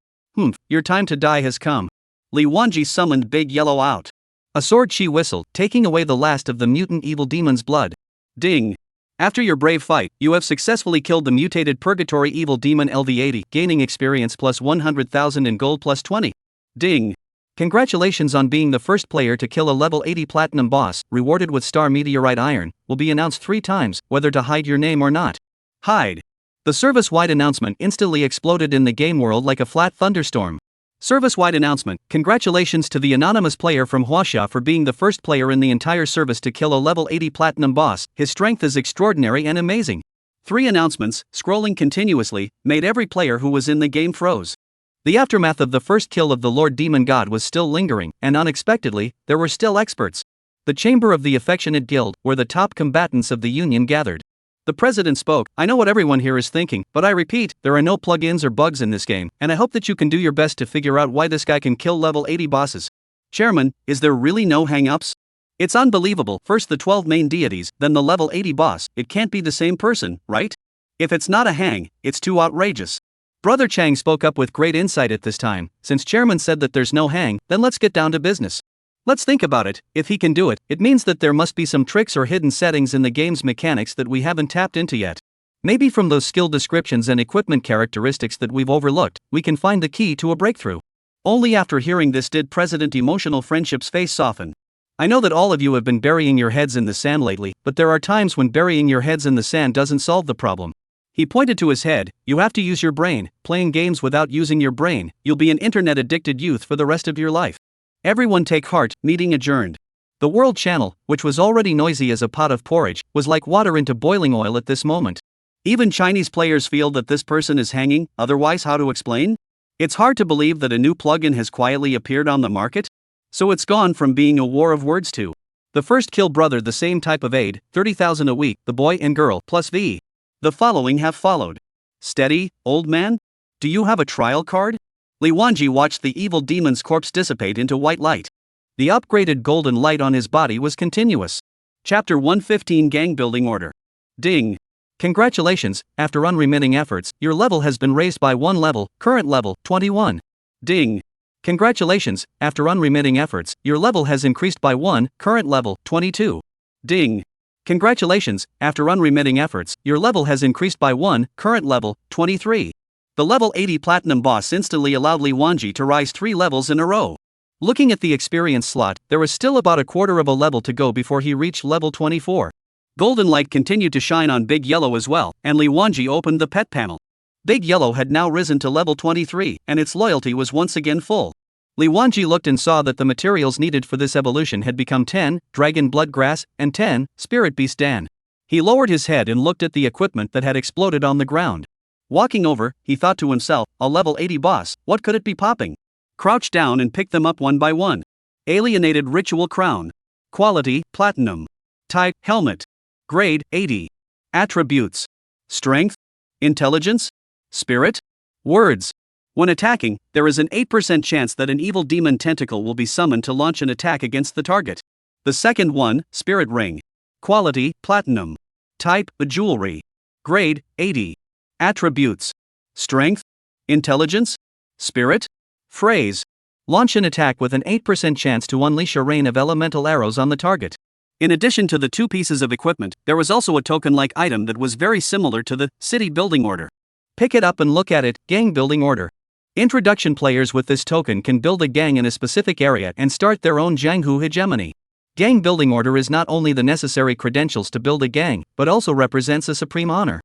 Your time to die has come. Li Wanji summoned Big Yellow out. A sword chi whistled, taking away the last of the mutant evil demon's blood. Ding! After your brave fight, you have successfully killed the mutated purgatory evil demon LV80, gaining experience plus 100,000 and gold plus 20. Ding! Congratulations on being the first player to kill a level 80 platinum boss, rewarded with star meteorite iron, will be announced 3 times, whether to hide your name or not. Hide! The service-wide announcement instantly exploded in the game world like a flat thunderstorm. Service-wide announcement: congratulations to the anonymous player from Huaxia for being the first player in the entire service to kill a level 80 platinum boss. His strength is extraordinary and amazing. 3 announcements, scrolling continuously, made every player who was in the game froze. The aftermath of the first kill of the Lord Demon God was still lingering, and unexpectedly, there were still experts. The chamber of the Affectionate Guild, where the top combatants of the Union gathered. The president spoke. I know what everyone here is thinking, but I repeat, there are no plugins or bugs in this game, and I hope that you can do your best to figure out why this guy can kill level 80 bosses. Chairman, is there really no hang-ups? It's unbelievable, first the 12 main deities, then the level 80 boss, it can't be the same person, right? If it's not a hang, it's too outrageous. Brother Chang spoke up with great insight at this time. Since chairman said that there's no hang, then let's get down to business. Let's think about it. If he can do it, it means that there must be some tricks or hidden settings in the game's mechanics that we haven't tapped into yet. Maybe from those skill descriptions and equipment characteristics that we've overlooked, we can find the key to a breakthrough. Only after hearing this did President Emotional Friendship's face soften. I know that all of you have been burying your heads in the sand lately, but there are times when burying your heads in the sand doesn't solve the problem. He pointed to his head. You have to use your brain. Playing games without using your brain, you'll be an internet-addicted youth for the rest of your life. Everyone take heart, meeting adjourned. The World Channel, which was already noisy as a pot of porridge, was like water into boiling oil at this moment. Even Chinese players feel that this person is hanging, otherwise how to explain? It's hard to believe that a new plugin has quietly appeared on the market. So it's gone from being a war of words to the first kill brother, the same type of aid, 30,000 a week, the boy and girl, plus V. The following have followed. Steady, old man? Do you have a trial card? Li Wanji watched the evil demon's corpse dissipate into white light. The upgraded golden light on his body was continuous. Chapter 115 Gang Building Order. Ding. Congratulations, after unremitting efforts, your level has been raised by 1 level, current level, 21. Ding. Congratulations, after unremitting efforts, your level has increased by 1, current level, 22. Ding. Congratulations, after unremitting efforts, your level has increased by 1, current level, 23. The level 80 platinum boss instantly allowed Li Wanji to rise 3 levels in a row. Looking at the experience slot, there was still about a quarter of a level to go before he reached level 24. Golden light continued to shine on Big Yellow as well, and Li Wanji opened the pet panel. Big Yellow had now risen to level 23, and its loyalty was once again full. Li Wanji looked and saw that the materials needed for this evolution had become 10, Dragon Blood Grass, and 10, Spirit Beast Dan. He lowered his head and looked at the equipment that had exploded on the ground. Walking over, he thought to himself, a level 80 boss, what could it be popping? Crouched down and picked them up one by one. Alienated Ritual Crown. Quality, Platinum. Type, Helmet. Grade, 80. Attributes. Strength. Intelligence. Spirit. Words. When attacking, there is an 8% chance that an evil demon tentacle will be summoned to launch an attack against the target. The second one, Spirit Ring. Quality, Platinum. Type, Jewelry. Grade, 80. Attributes. Strength. Intelligence. Spirit. Phrase. Launch an attack with an 8% chance to unleash a rain of elemental arrows on the target. In addition to the 2 pieces of equipment, there was also a token-like item that was very similar to the City Building Order. Pick it up and look at it, Gang Building Order. Introduction players with this token can build a gang in a specific area and start their own Jianghu hegemony. Gang Building Order is not only the necessary credentials to build a gang, but also represents a supreme honor.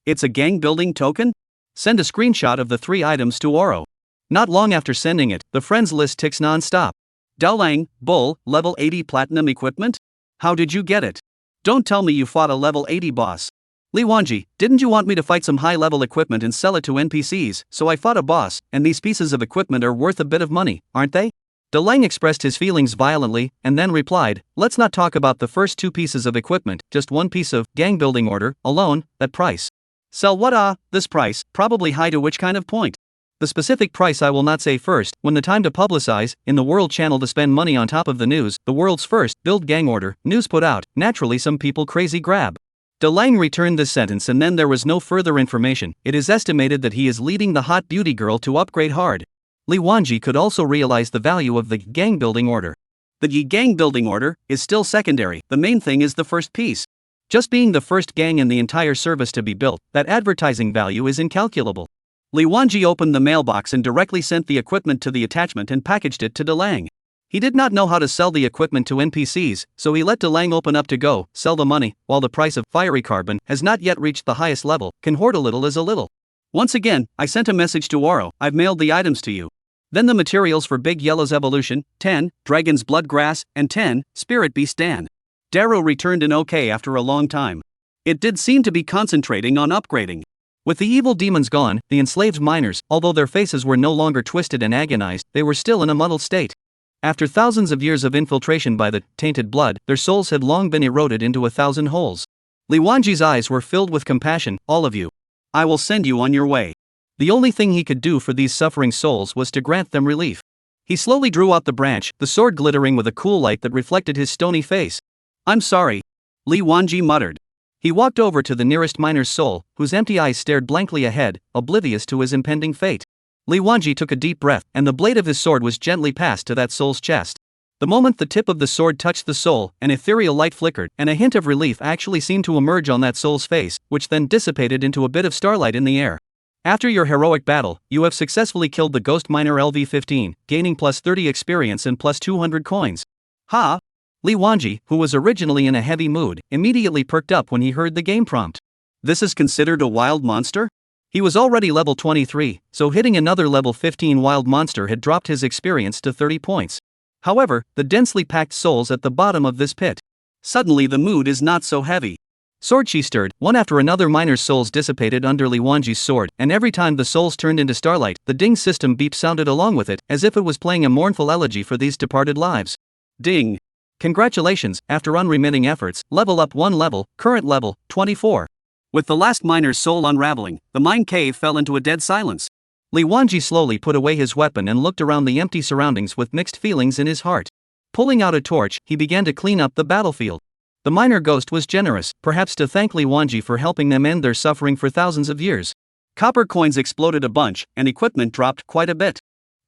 It's a gang building token? Send a screenshot of the 3 items to Oro. Not long after sending it, the friends list ticks non-stop. Dalong, Bull, level 80 platinum equipment? How did you get it? Don't tell me you fought a level 80 boss. Li Wanji, didn't you want me to fight some high-level equipment and sell it to NPCs, so I fought a boss, and these pieces of equipment are worth a bit of money, aren't they? Dalong expressed his feelings violently, and then replied, let's not talk about the first 2 pieces of equipment, just 1 piece of gang building order, alone, that price. Sell what? This price, probably high to which kind of point? The specific price I will not say first. When the time to publicize, in the World Channel to spend money on top of the news, the world's first, build gang order, news put out, naturally some people crazy grab. Dalong returned this sentence and then there was no further information. It is estimated that he is leading the hot beauty girl to upgrade hard. Li Wanji could also realize the value of the gang building order. The gang building order is still secondary, the main thing is the first piece. Just being the first gang in the entire service to be built, that advertising value is incalculable. Li Wanji opened the mailbox and directly sent the equipment to the attachment and packaged it to Dalong. He did not know how to sell the equipment to NPCs, so he let Dalong open up to go, sell the money, while the price of fiery carbon has not yet reached the highest level, can hoard a little as a little. Once again, I sent a message to Oro, I've mailed the items to you. Then the materials for Big Yellow's evolution, 10, Dragon's Blood Grass, and 10, Spirit Beast Dan. Darrow returned in OK after a long time. It did seem to be concentrating on upgrading. With the evil demons gone, the enslaved miners, although their faces were no longer twisted and agonized, they were still in a muddled state. After thousands of years of infiltration by the tainted blood, their souls had long been eroded into 1,000 holes. Li Wanji's eyes were filled with compassion. All of you. I will send you on your way. The only thing he could do for these suffering souls was to grant them relief. He slowly drew out the branch, the sword glittering with a cool light that reflected his stony face. I'm sorry. Li Wanji muttered. He walked over to the nearest miner's soul, whose empty eyes stared blankly ahead, oblivious to his impending fate. Li Wanji took a deep breath, and the blade of his sword was gently passed to that soul's chest. The moment the tip of the sword touched the soul, an ethereal light flickered, and a hint of relief actually seemed to emerge on that soul's face, which then dissipated into a bit of starlight in the air. After your heroic battle, you have successfully killed the ghost miner LV-15, gaining plus 30 experience and plus 200 coins. Ha! Li Wanji, who was originally in a heavy mood, immediately perked up when he heard the game prompt. This is considered a wild monster? He was already level 23, so hitting another level 15 wild monster had dropped his experience to 30 points. However, the densely packed souls at the bottom of this pit. Suddenly the mood is not so heavy. Sword she stirred, one after another miner's souls dissipated under Li Wanji's sword, and every time the souls turned into starlight, the ding system beep sounded along with it, as if it was playing a mournful elegy for these departed lives. Ding! Congratulations, after unremitting efforts, level up 1 level, current level, 24. With the last miner's soul unraveling, the mine cave fell into a dead silence. Li Wanji slowly put away his weapon and looked around the empty surroundings with mixed feelings in his heart. Pulling out a torch, he began to clean up the battlefield. The miner ghost was generous, perhaps to thank Li Wanji for helping them end their suffering for thousands of years. Copper coins exploded a bunch, and equipment dropped quite a bit.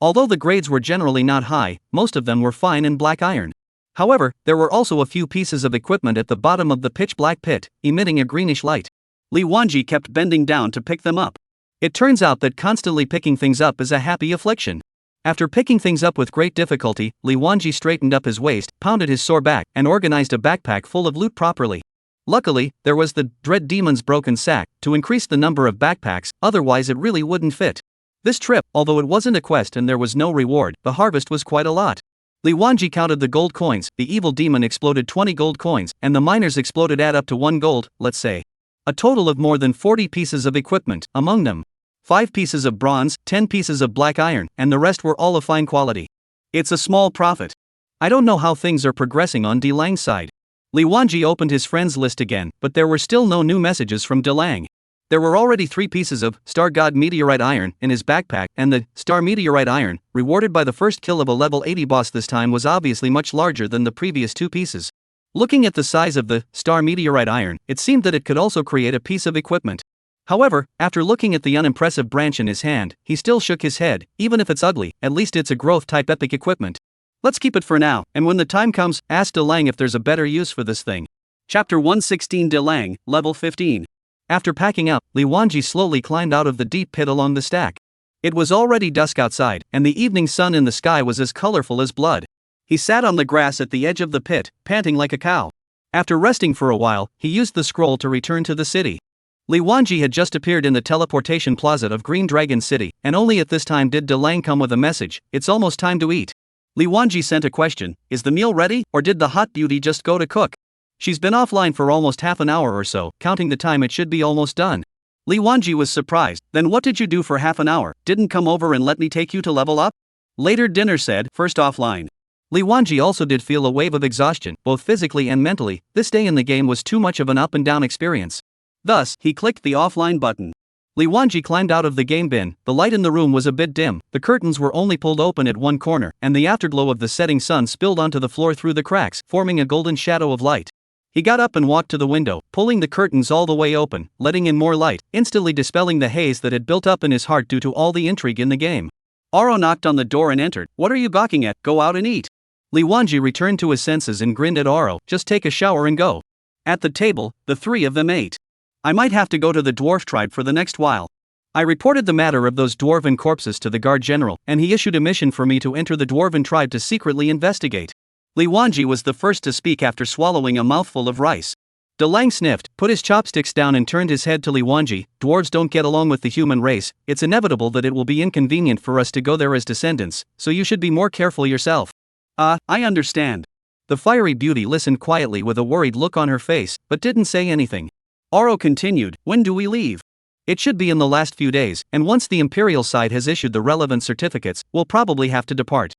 Although the grades were generally not high, most of them were fine and black iron. However, there were also a few pieces of equipment at the bottom of the pitch-black pit, emitting a greenish light. Li Wanji kept bending down to pick them up. It turns out that constantly picking things up is a happy affliction. After picking things up with great difficulty, Li Wanji straightened up his waist, pounded his sore back, and organized a backpack full of loot properly. Luckily, there was the Dread Demon's broken sack to increase the number of backpacks, otherwise it really wouldn't fit. This trip, although it wasn't a quest and there was no reward, the harvest was quite a lot. Li Wanji counted the gold coins, the evil demon exploded 20 gold coins, and the miners exploded add up to 1 gold, let's say. A total of more than 40 pieces of equipment, among them 5 pieces of bronze, 10 pieces of black iron, and the rest were all of fine quality. It's a small profit. I don't know how things are progressing on Dalong's side. Li Wanji opened his friends list again, but there were still no new messages from Dalong. There were already 3 pieces of Star God Meteorite Iron in his backpack, and the Star Meteorite Iron, rewarded by the first kill of a level 80 boss this time, was obviously much larger than the previous 2 pieces. Looking at the size of the Star Meteorite Iron, it seemed that it could also create a piece of equipment. However, after looking at the unimpressive branch in his hand, he still shook his head. Even if it's ugly, at least it's a growth-type epic equipment. Let's keep it for now, and when the time comes, ask Dalong if there's a better use for this thing. Chapter 116 Dalong, Level 15. After packing up, Li Wanji slowly climbed out of the deep pit along the stack. It was already dusk outside, and the evening sun in the sky was as colorful as blood. He sat on the grass at the edge of the pit, panting like a cow. After resting for a while, he used the scroll to return to the city. Li Wanji had just appeared in the teleportation plaza of Green Dragon City, and only at this time did Dalong come with a message. It's almost time to eat. Li Wanji sent a question, is the meal ready, or did the hot beauty just go to cook? She's been offline for almost half an hour or so, counting the time it should be almost done. Li Wanji was surprised. Then what did you do for half an hour? Didn't come over and let me take you to level up? Later dinner said, first offline. Li Wanji also did feel a wave of exhaustion, both physically and mentally. This day in the game was too much of an up and down experience. Thus, he clicked the offline button. Li Wanji climbed out of the game bin. The light in the room was a bit dim, the curtains were only pulled open at one corner, and the afterglow of the setting sun spilled onto the floor through the cracks, forming a golden shadow of light. He got up and walked to the window, pulling the curtains all the way open, letting in more light, instantly dispelling the haze that had built up in his heart due to all the intrigue in the game. Oro knocked on the door and entered. What are you gawking at? Go out and eat. Li Wanji returned to his senses and grinned at Oro. Just take a shower and go. At the table, the 3 of them ate. I might have to go to the dwarf tribe for the next while. I reported the matter of those dwarven corpses to the guard general, and he issued a mission for me to enter the dwarven tribe to secretly investigate. Li Wanji was the first to speak after swallowing a mouthful of rice. Dalong sniffed, put his chopsticks down and turned his head to Li Wanji. Dwarves don't get along with the human race. It's inevitable that it will be inconvenient for us to go there as descendants, so you should be more careful yourself. I understand. The fiery beauty listened quietly with a worried look on her face, but didn't say anything. Oro continued, when do we leave? It should be in the last few days, and once the Imperial side has issued the relevant certificates, we'll probably have to depart.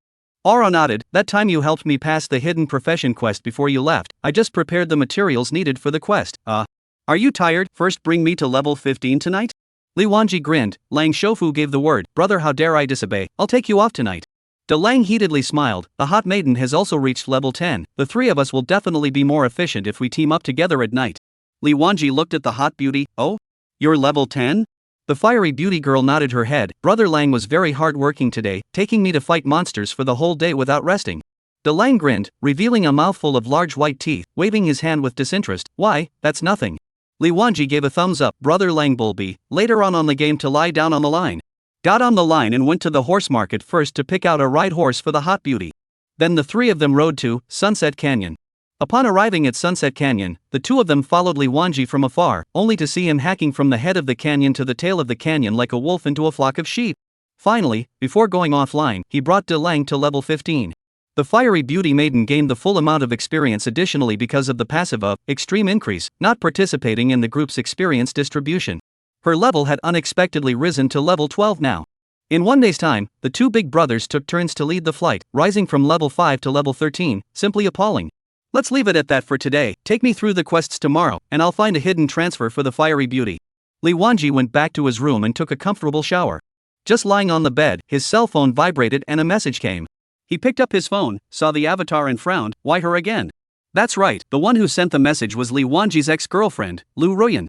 Oro nodded, that time you helped me pass the hidden profession quest before you left, I just prepared the materials needed for the quest. Are you tired? First bring me to level 15 tonight? Li Wanji grinned. Lang Shofu gave the word, brother how dare I disobey, I'll take you off tonight. Dalong heatedly smiled, the hot maiden has also reached level 10, the three of us will definitely be more efficient if we team up together at night. Li Wanji looked at the hot beauty, oh? You're level 10? The fiery beauty girl nodded her head, brother Lang was very hard working today, taking me to fight monsters for the whole day without resting. Dalong grinned, revealing a mouthful of large white teeth, waving his hand with disinterest, why, that's nothing. Li Wanji gave a thumbs up, brother Lang Bulby, later on the game to lie down on the line. Got on the line and went to the horse market first to pick out a right horse for the hot beauty. Then the three of them rode to Sunset Canyon. Upon arriving at Sunset Canyon, the two of them followed Li Wanji from afar, only to see him hacking from the head of the canyon to the tail of the canyon like a wolf into a flock of sheep. Finally, before going offline, he brought Dalong to level 15. The fiery beauty maiden gained the full amount of experience additionally because of the passive of extreme increase, not participating in the group's experience distribution. Her level had unexpectedly risen to level 12 now. In one day's time, the two big brothers took turns to lead the flight, rising from level 5 to level 13, simply appalling. Let's leave it at that for today, take me through the quests tomorrow, and I'll find a hidden transfer for the fiery beauty. Li Wanji went back to his room and took a comfortable shower. Just lying on the bed, his cell phone vibrated and a message came. He picked up his phone, saw the avatar and frowned, why her again? That's right, the one who sent the message was Li Wanji's ex-girlfriend, Lu Ruyan.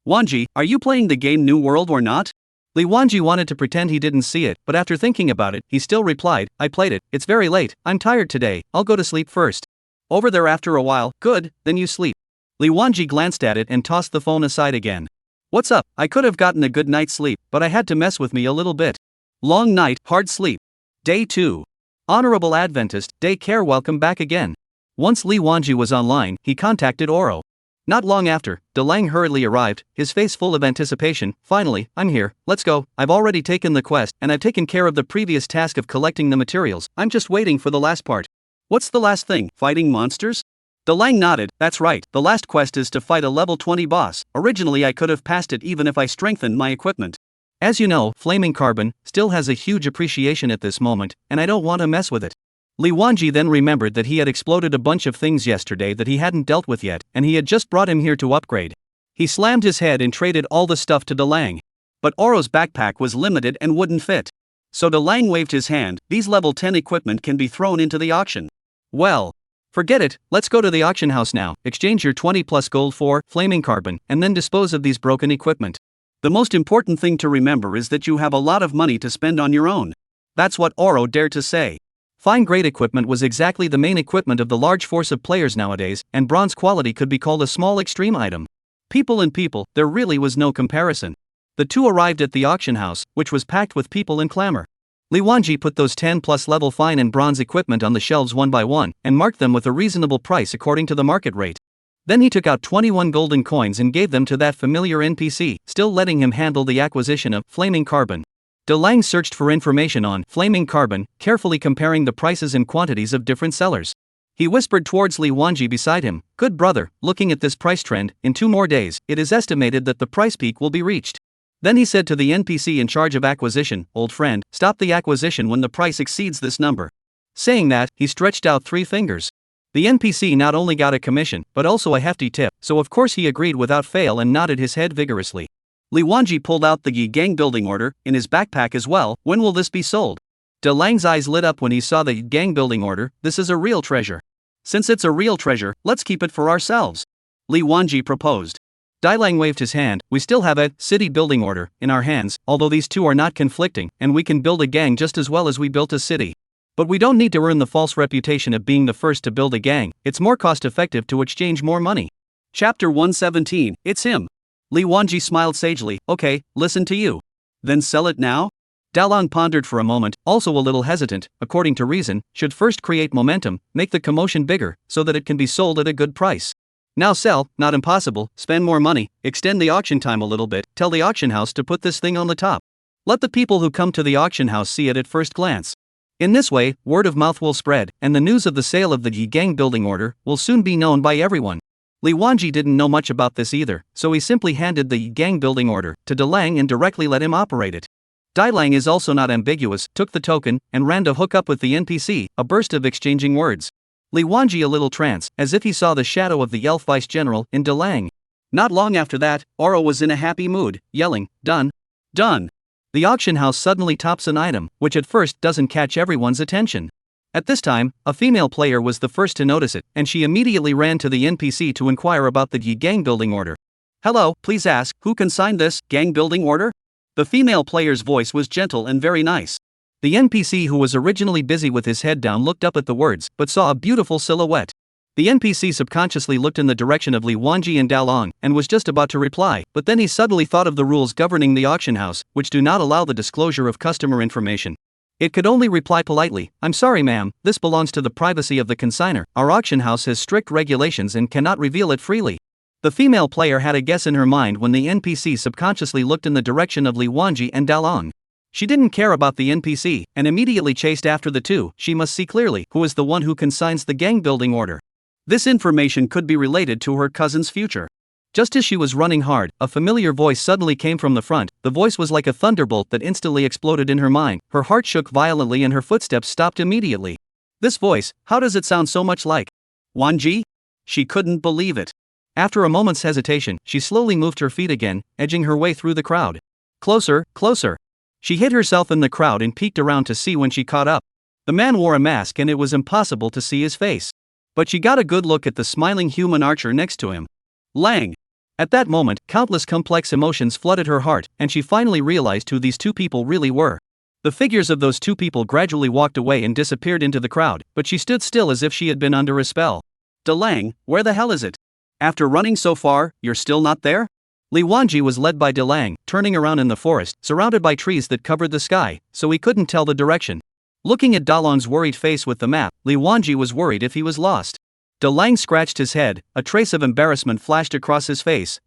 Wanji, are you playing the game New World or not? Li Wanji wanted to pretend he didn't see it, but after thinking about it, he still replied, I played it, it's very late, I'm tired today, I'll go to sleep first. Over there after a while, good, then you sleep. Li Wanji glanced at it and tossed the phone aside again. What's up, I could have gotten a good night's sleep, but I had to mess with me a little bit. Long night, hard sleep. Day 2. Honorable Adventist, Day Care welcome back again. Once Li Wanji was online, he contacted Oro. Not long after, Dalong hurriedly arrived, his face full of anticipation, finally, I'm here, let's go, I've already taken the quest and I've taken care of the previous task of collecting the materials, I'm just waiting for the last part. What's the last thing, fighting monsters? Dalong nodded, that's right, the last quest is to fight a level 20 boss, originally I could have passed it even if I strengthened my equipment. As you know, flaming carbon still has a huge appreciation at this moment, and I don't want to mess with it. Li Wanji then remembered that he had exploded a bunch of things yesterday that he hadn't dealt with yet, and he had just brought him here to upgrade. He slammed his head and traded all the stuff to Dalong. But Oro's backpack was limited and wouldn't fit. So Dalong waved his hand, these level 10 equipment can be thrown into the auction. Well, forget it, let's go to the auction house now, exchange your 20 plus gold for flaming carbon, and then dispose of these broken equipment. The most important thing to remember is that you have a lot of money to spend on your own. That's what Oro dared to say. Fine grade equipment was exactly the main equipment of the large force of players nowadays, and bronze quality could be called a small extreme item. People and people, there really was no comparison. The two arrived at the auction house, which was packed with people and clamor. Li Wanji put those 10 plus level fine and bronze equipment on the shelves one by one, and marked them with a reasonable price according to the market rate. Then he took out 21 golden coins and gave them to that familiar NPC, still letting him handle the acquisition of flaming carbon. Dalong searched for information on flaming carbon, carefully comparing the prices and quantities of different sellers. He whispered towards Li Wanji beside him, good brother, looking at this price trend, in 2 more days, it is estimated that the price peak will be reached. Then he said to the NPC in charge of acquisition, old friend, stop the acquisition when the price exceeds this number. Saying that, he stretched out 3 fingers. The NPC not only got a commission, but also a hefty tip, so of course he agreed without fail and nodded his head vigorously. Li Wanji pulled out the Yi Gang building order, in his backpack as well, when will this be sold? Dalong's eyes lit up when he saw the Yi Gang building order, this is a real treasure. Since it's a real treasure, let's keep it for ourselves. Li Wanji proposed. Dalong waved his hand, we still have a city building order in our hands, although these two are not conflicting, and we can build a gang just as well as we built a city. But we don't need to earn the false reputation of being the first to build a gang, it's more cost effective to exchange more money. Chapter 117, it's him. Li Wanji smiled sagely, okay, listen to you. Then sell it now? Dalong pondered for a moment, also a little hesitant, according to reason, should first create momentum, make the commotion bigger, so that it can be sold at a good price. Now sell, not impossible, spend more money, extend the auction time a little bit, tell the auction house to put this thing on the top. Let the people who come to the auction house see it at first glance. In this way, word of mouth will spread, and the news of the sale of the Yi Gang building order will soon be known by everyone. Li Wanji didn't know much about this either, so he simply handed the gang building order to Dalong and directly let him operate it. Dalong is also not ambiguous, took the token, and ran to hook up with the NPC, a burst of exchanging words. Li Wanji a little trance, as if he saw the shadow of the elf vice-general in Dalong. Not long after that, Oro was in a happy mood, yelling, "Done! Done!" The auction house suddenly tops an item, which at first doesn't catch everyone's attention. At this time, a female player was the first to notice it, and she immediately ran to the NPC to inquire about the gang building order. "Hello, please ask, who can sign this gang building order?" The female player's voice was gentle and very nice. The NPC, who was originally busy with his head down, looked up at the words, but saw a beautiful silhouette. The NPC subconsciously looked in the direction of Li Wanji and Dalong, and was just about to reply, but then he suddenly thought of the rules governing the auction house, which do not allow the disclosure of customer information. It could only reply politely, "I'm sorry ma'am, this belongs to the privacy of the consignor. Our auction house has strict regulations and cannot reveal it freely." The female player had a guess in her mind when the NPC subconsciously looked in the direction of Li Wanji and Dalong. She didn't care about the NPC, and immediately chased after the two. She must see clearly who is the one who consigns the gang building order. This information could be related to her cousin's future. Just as she was running hard, a familiar voice suddenly came from the front. The voice was like a thunderbolt that instantly exploded in her mind. Her heart shook violently and her footsteps stopped immediately. This voice, how does it sound so much like Wanji? She couldn't believe it. After a moment's hesitation, she slowly moved her feet again, edging her way through the crowd. Closer, closer. She hid herself in the crowd and peeked around to see when she caught up. The man wore a mask and it was impossible to see his face. But she got a good look at the smiling human archer next to him. Lang. At that moment, countless complex emotions flooded her heart, and she finally realized who these two people really were. The figures of those two people gradually walked away and disappeared into the crowd, but she stood still as if she had been under a spell. Dalong, where the hell is it? After running so far, you're still not there? Li Wanji was led by Dalong, turning around in the forest, surrounded by trees that covered the sky, so he couldn't tell the direction. Looking at Dalong's worried face with the map, Li Wanji was worried if he was lost. Dalong scratched his head, a trace of embarrassment flashed across his face.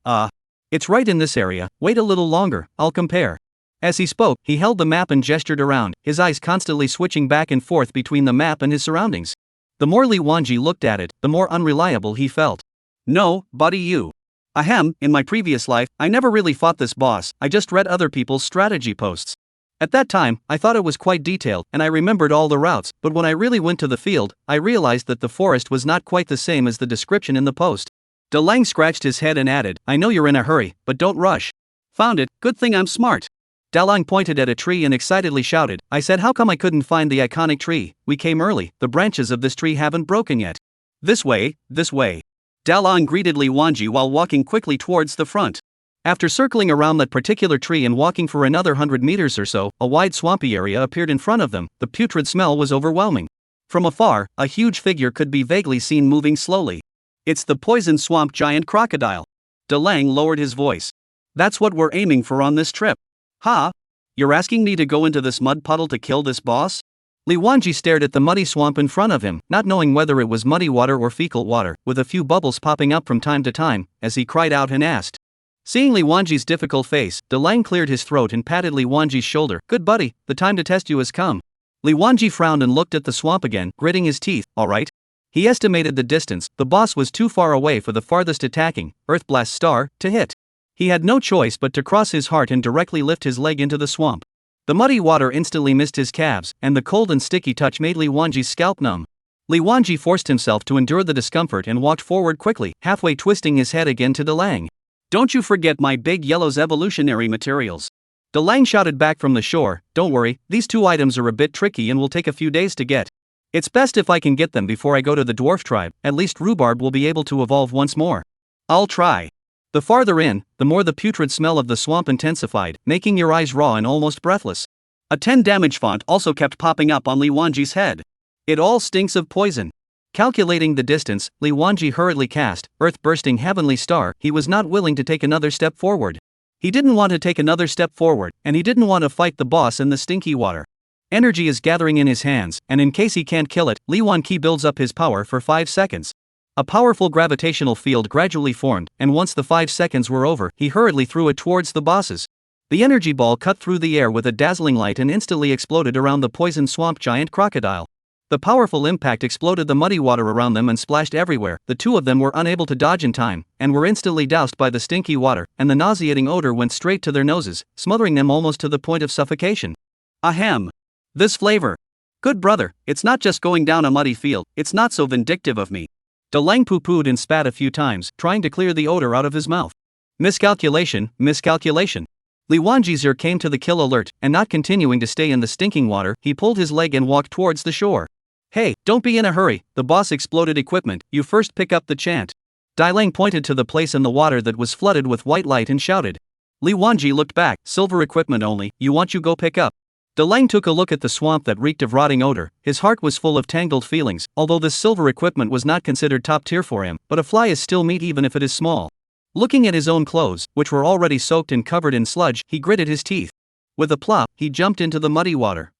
It's right in this area, wait a little longer, I'll compare." As he spoke, he held the map and gestured around, his eyes constantly switching back and forth between the map and his surroundings. The more Li Wanji looked at it, the more unreliable he felt. "No, buddy, you. Ahem, in my previous life, I never really fought this boss, I just read other people's strategy posts. At that time, I thought it was quite detailed, and I remembered all the routes, but when I really went to the field, I realized that the forest was not quite the same as the description in the post." Dalong scratched his head and added, "I know you're in a hurry, but don't rush. Found it, good thing I'm smart." Dalong pointed at a tree and excitedly shouted, "I said how come I couldn't find the iconic tree? We came early, the branches of this tree haven't broken yet. This way, this way." Dalong greeted Li Wanji while walking quickly towards the front. After circling around that particular tree and walking for another 100 meters or so, a wide swampy area appeared in front of them. The putrid smell was overwhelming. From afar, a huge figure could be vaguely seen moving slowly. "It's the poison swamp giant crocodile." Dalong lowered his voice. "That's what we're aiming for on this trip." "Ha? You're asking me to go into this mud puddle to kill this boss?" Li Wanji stared at the muddy swamp in front of him, not knowing whether it was muddy water or fecal water, with a few bubbles popping up from time to time, as he cried out and asked. Seeing Li Wanji's difficult face, Dalong cleared his throat and patted Li Wanji's shoulder. "Good buddy, the time to test you has come." Li Wanji frowned and looked at the swamp again, gritting his teeth. "All right." He estimated the distance. The boss was too far away for the farthest attacking Earthblast star to hit. He had no choice but to cross his heart and directly lift his leg into the swamp. The muddy water instantly missed his calves, and the cold and sticky touch made Li Wanji's scalp numb. Li Wanji forced himself to endure the discomfort and walked forward quickly, halfway twisting his head again to Dalong. "Don't you forget my big yellow's evolutionary materials." Dalong shouted back from the shore, "Don't worry, these two items are a bit tricky and will take a few days to get. It's best if I can get them before I go to the dwarf tribe, at least rhubarb will be able to evolve once more." "I'll try." The farther in, the more the putrid smell of the swamp intensified, making your eyes raw and almost breathless. A 10 damage font also kept popping up on Li Wanji's head. "It all stinks of poison." Calculating the distance, Li Wanji hurriedly cast Earth-bursting heavenly star. He was not willing to take another step forward. He didn't want to take another step forward, and he didn't want to fight the boss in the stinky water. Energy is gathering in his hands, and in case he can't kill it, Li Wanji builds up his power for 5 seconds. A powerful gravitational field gradually formed, and once the 5 seconds were over, he hurriedly threw it towards the bosses. The energy ball cut through the air with a dazzling light and instantly exploded around the poison swamp giant crocodile. The powerful impact exploded the muddy water around them and splashed everywhere. The two of them were unable to dodge in time, and were instantly doused by the stinky water, and the nauseating odor went straight to their noses, smothering them almost to the point of suffocation. Ahem. This flavor. Good brother, it's not just going down a muddy field, it's not so vindictive of me. Dalong poo-pooed and spat a few times, trying to clear the odor out of his mouth. Miscalculation, miscalculation. Li Wanjizir came to the kill alert, and not continuing to stay in the stinking water, he pulled his leg and walked towards the shore. Hey, don't be in a hurry, the boss exploded equipment, you first pick up the chant. Dalong pointed to the place in the water that was flooded with white light and shouted. Li Wanji looked back, silver equipment only, you go pick up. Dalong took a look at the swamp that reeked of rotting odor. His heart was full of tangled feelings, although this silver equipment was not considered top tier for him, but a fly is still meat even if it is small. Looking at his own clothes, which were already soaked and covered in sludge, he gritted his teeth. With a plop, he jumped into the muddy water.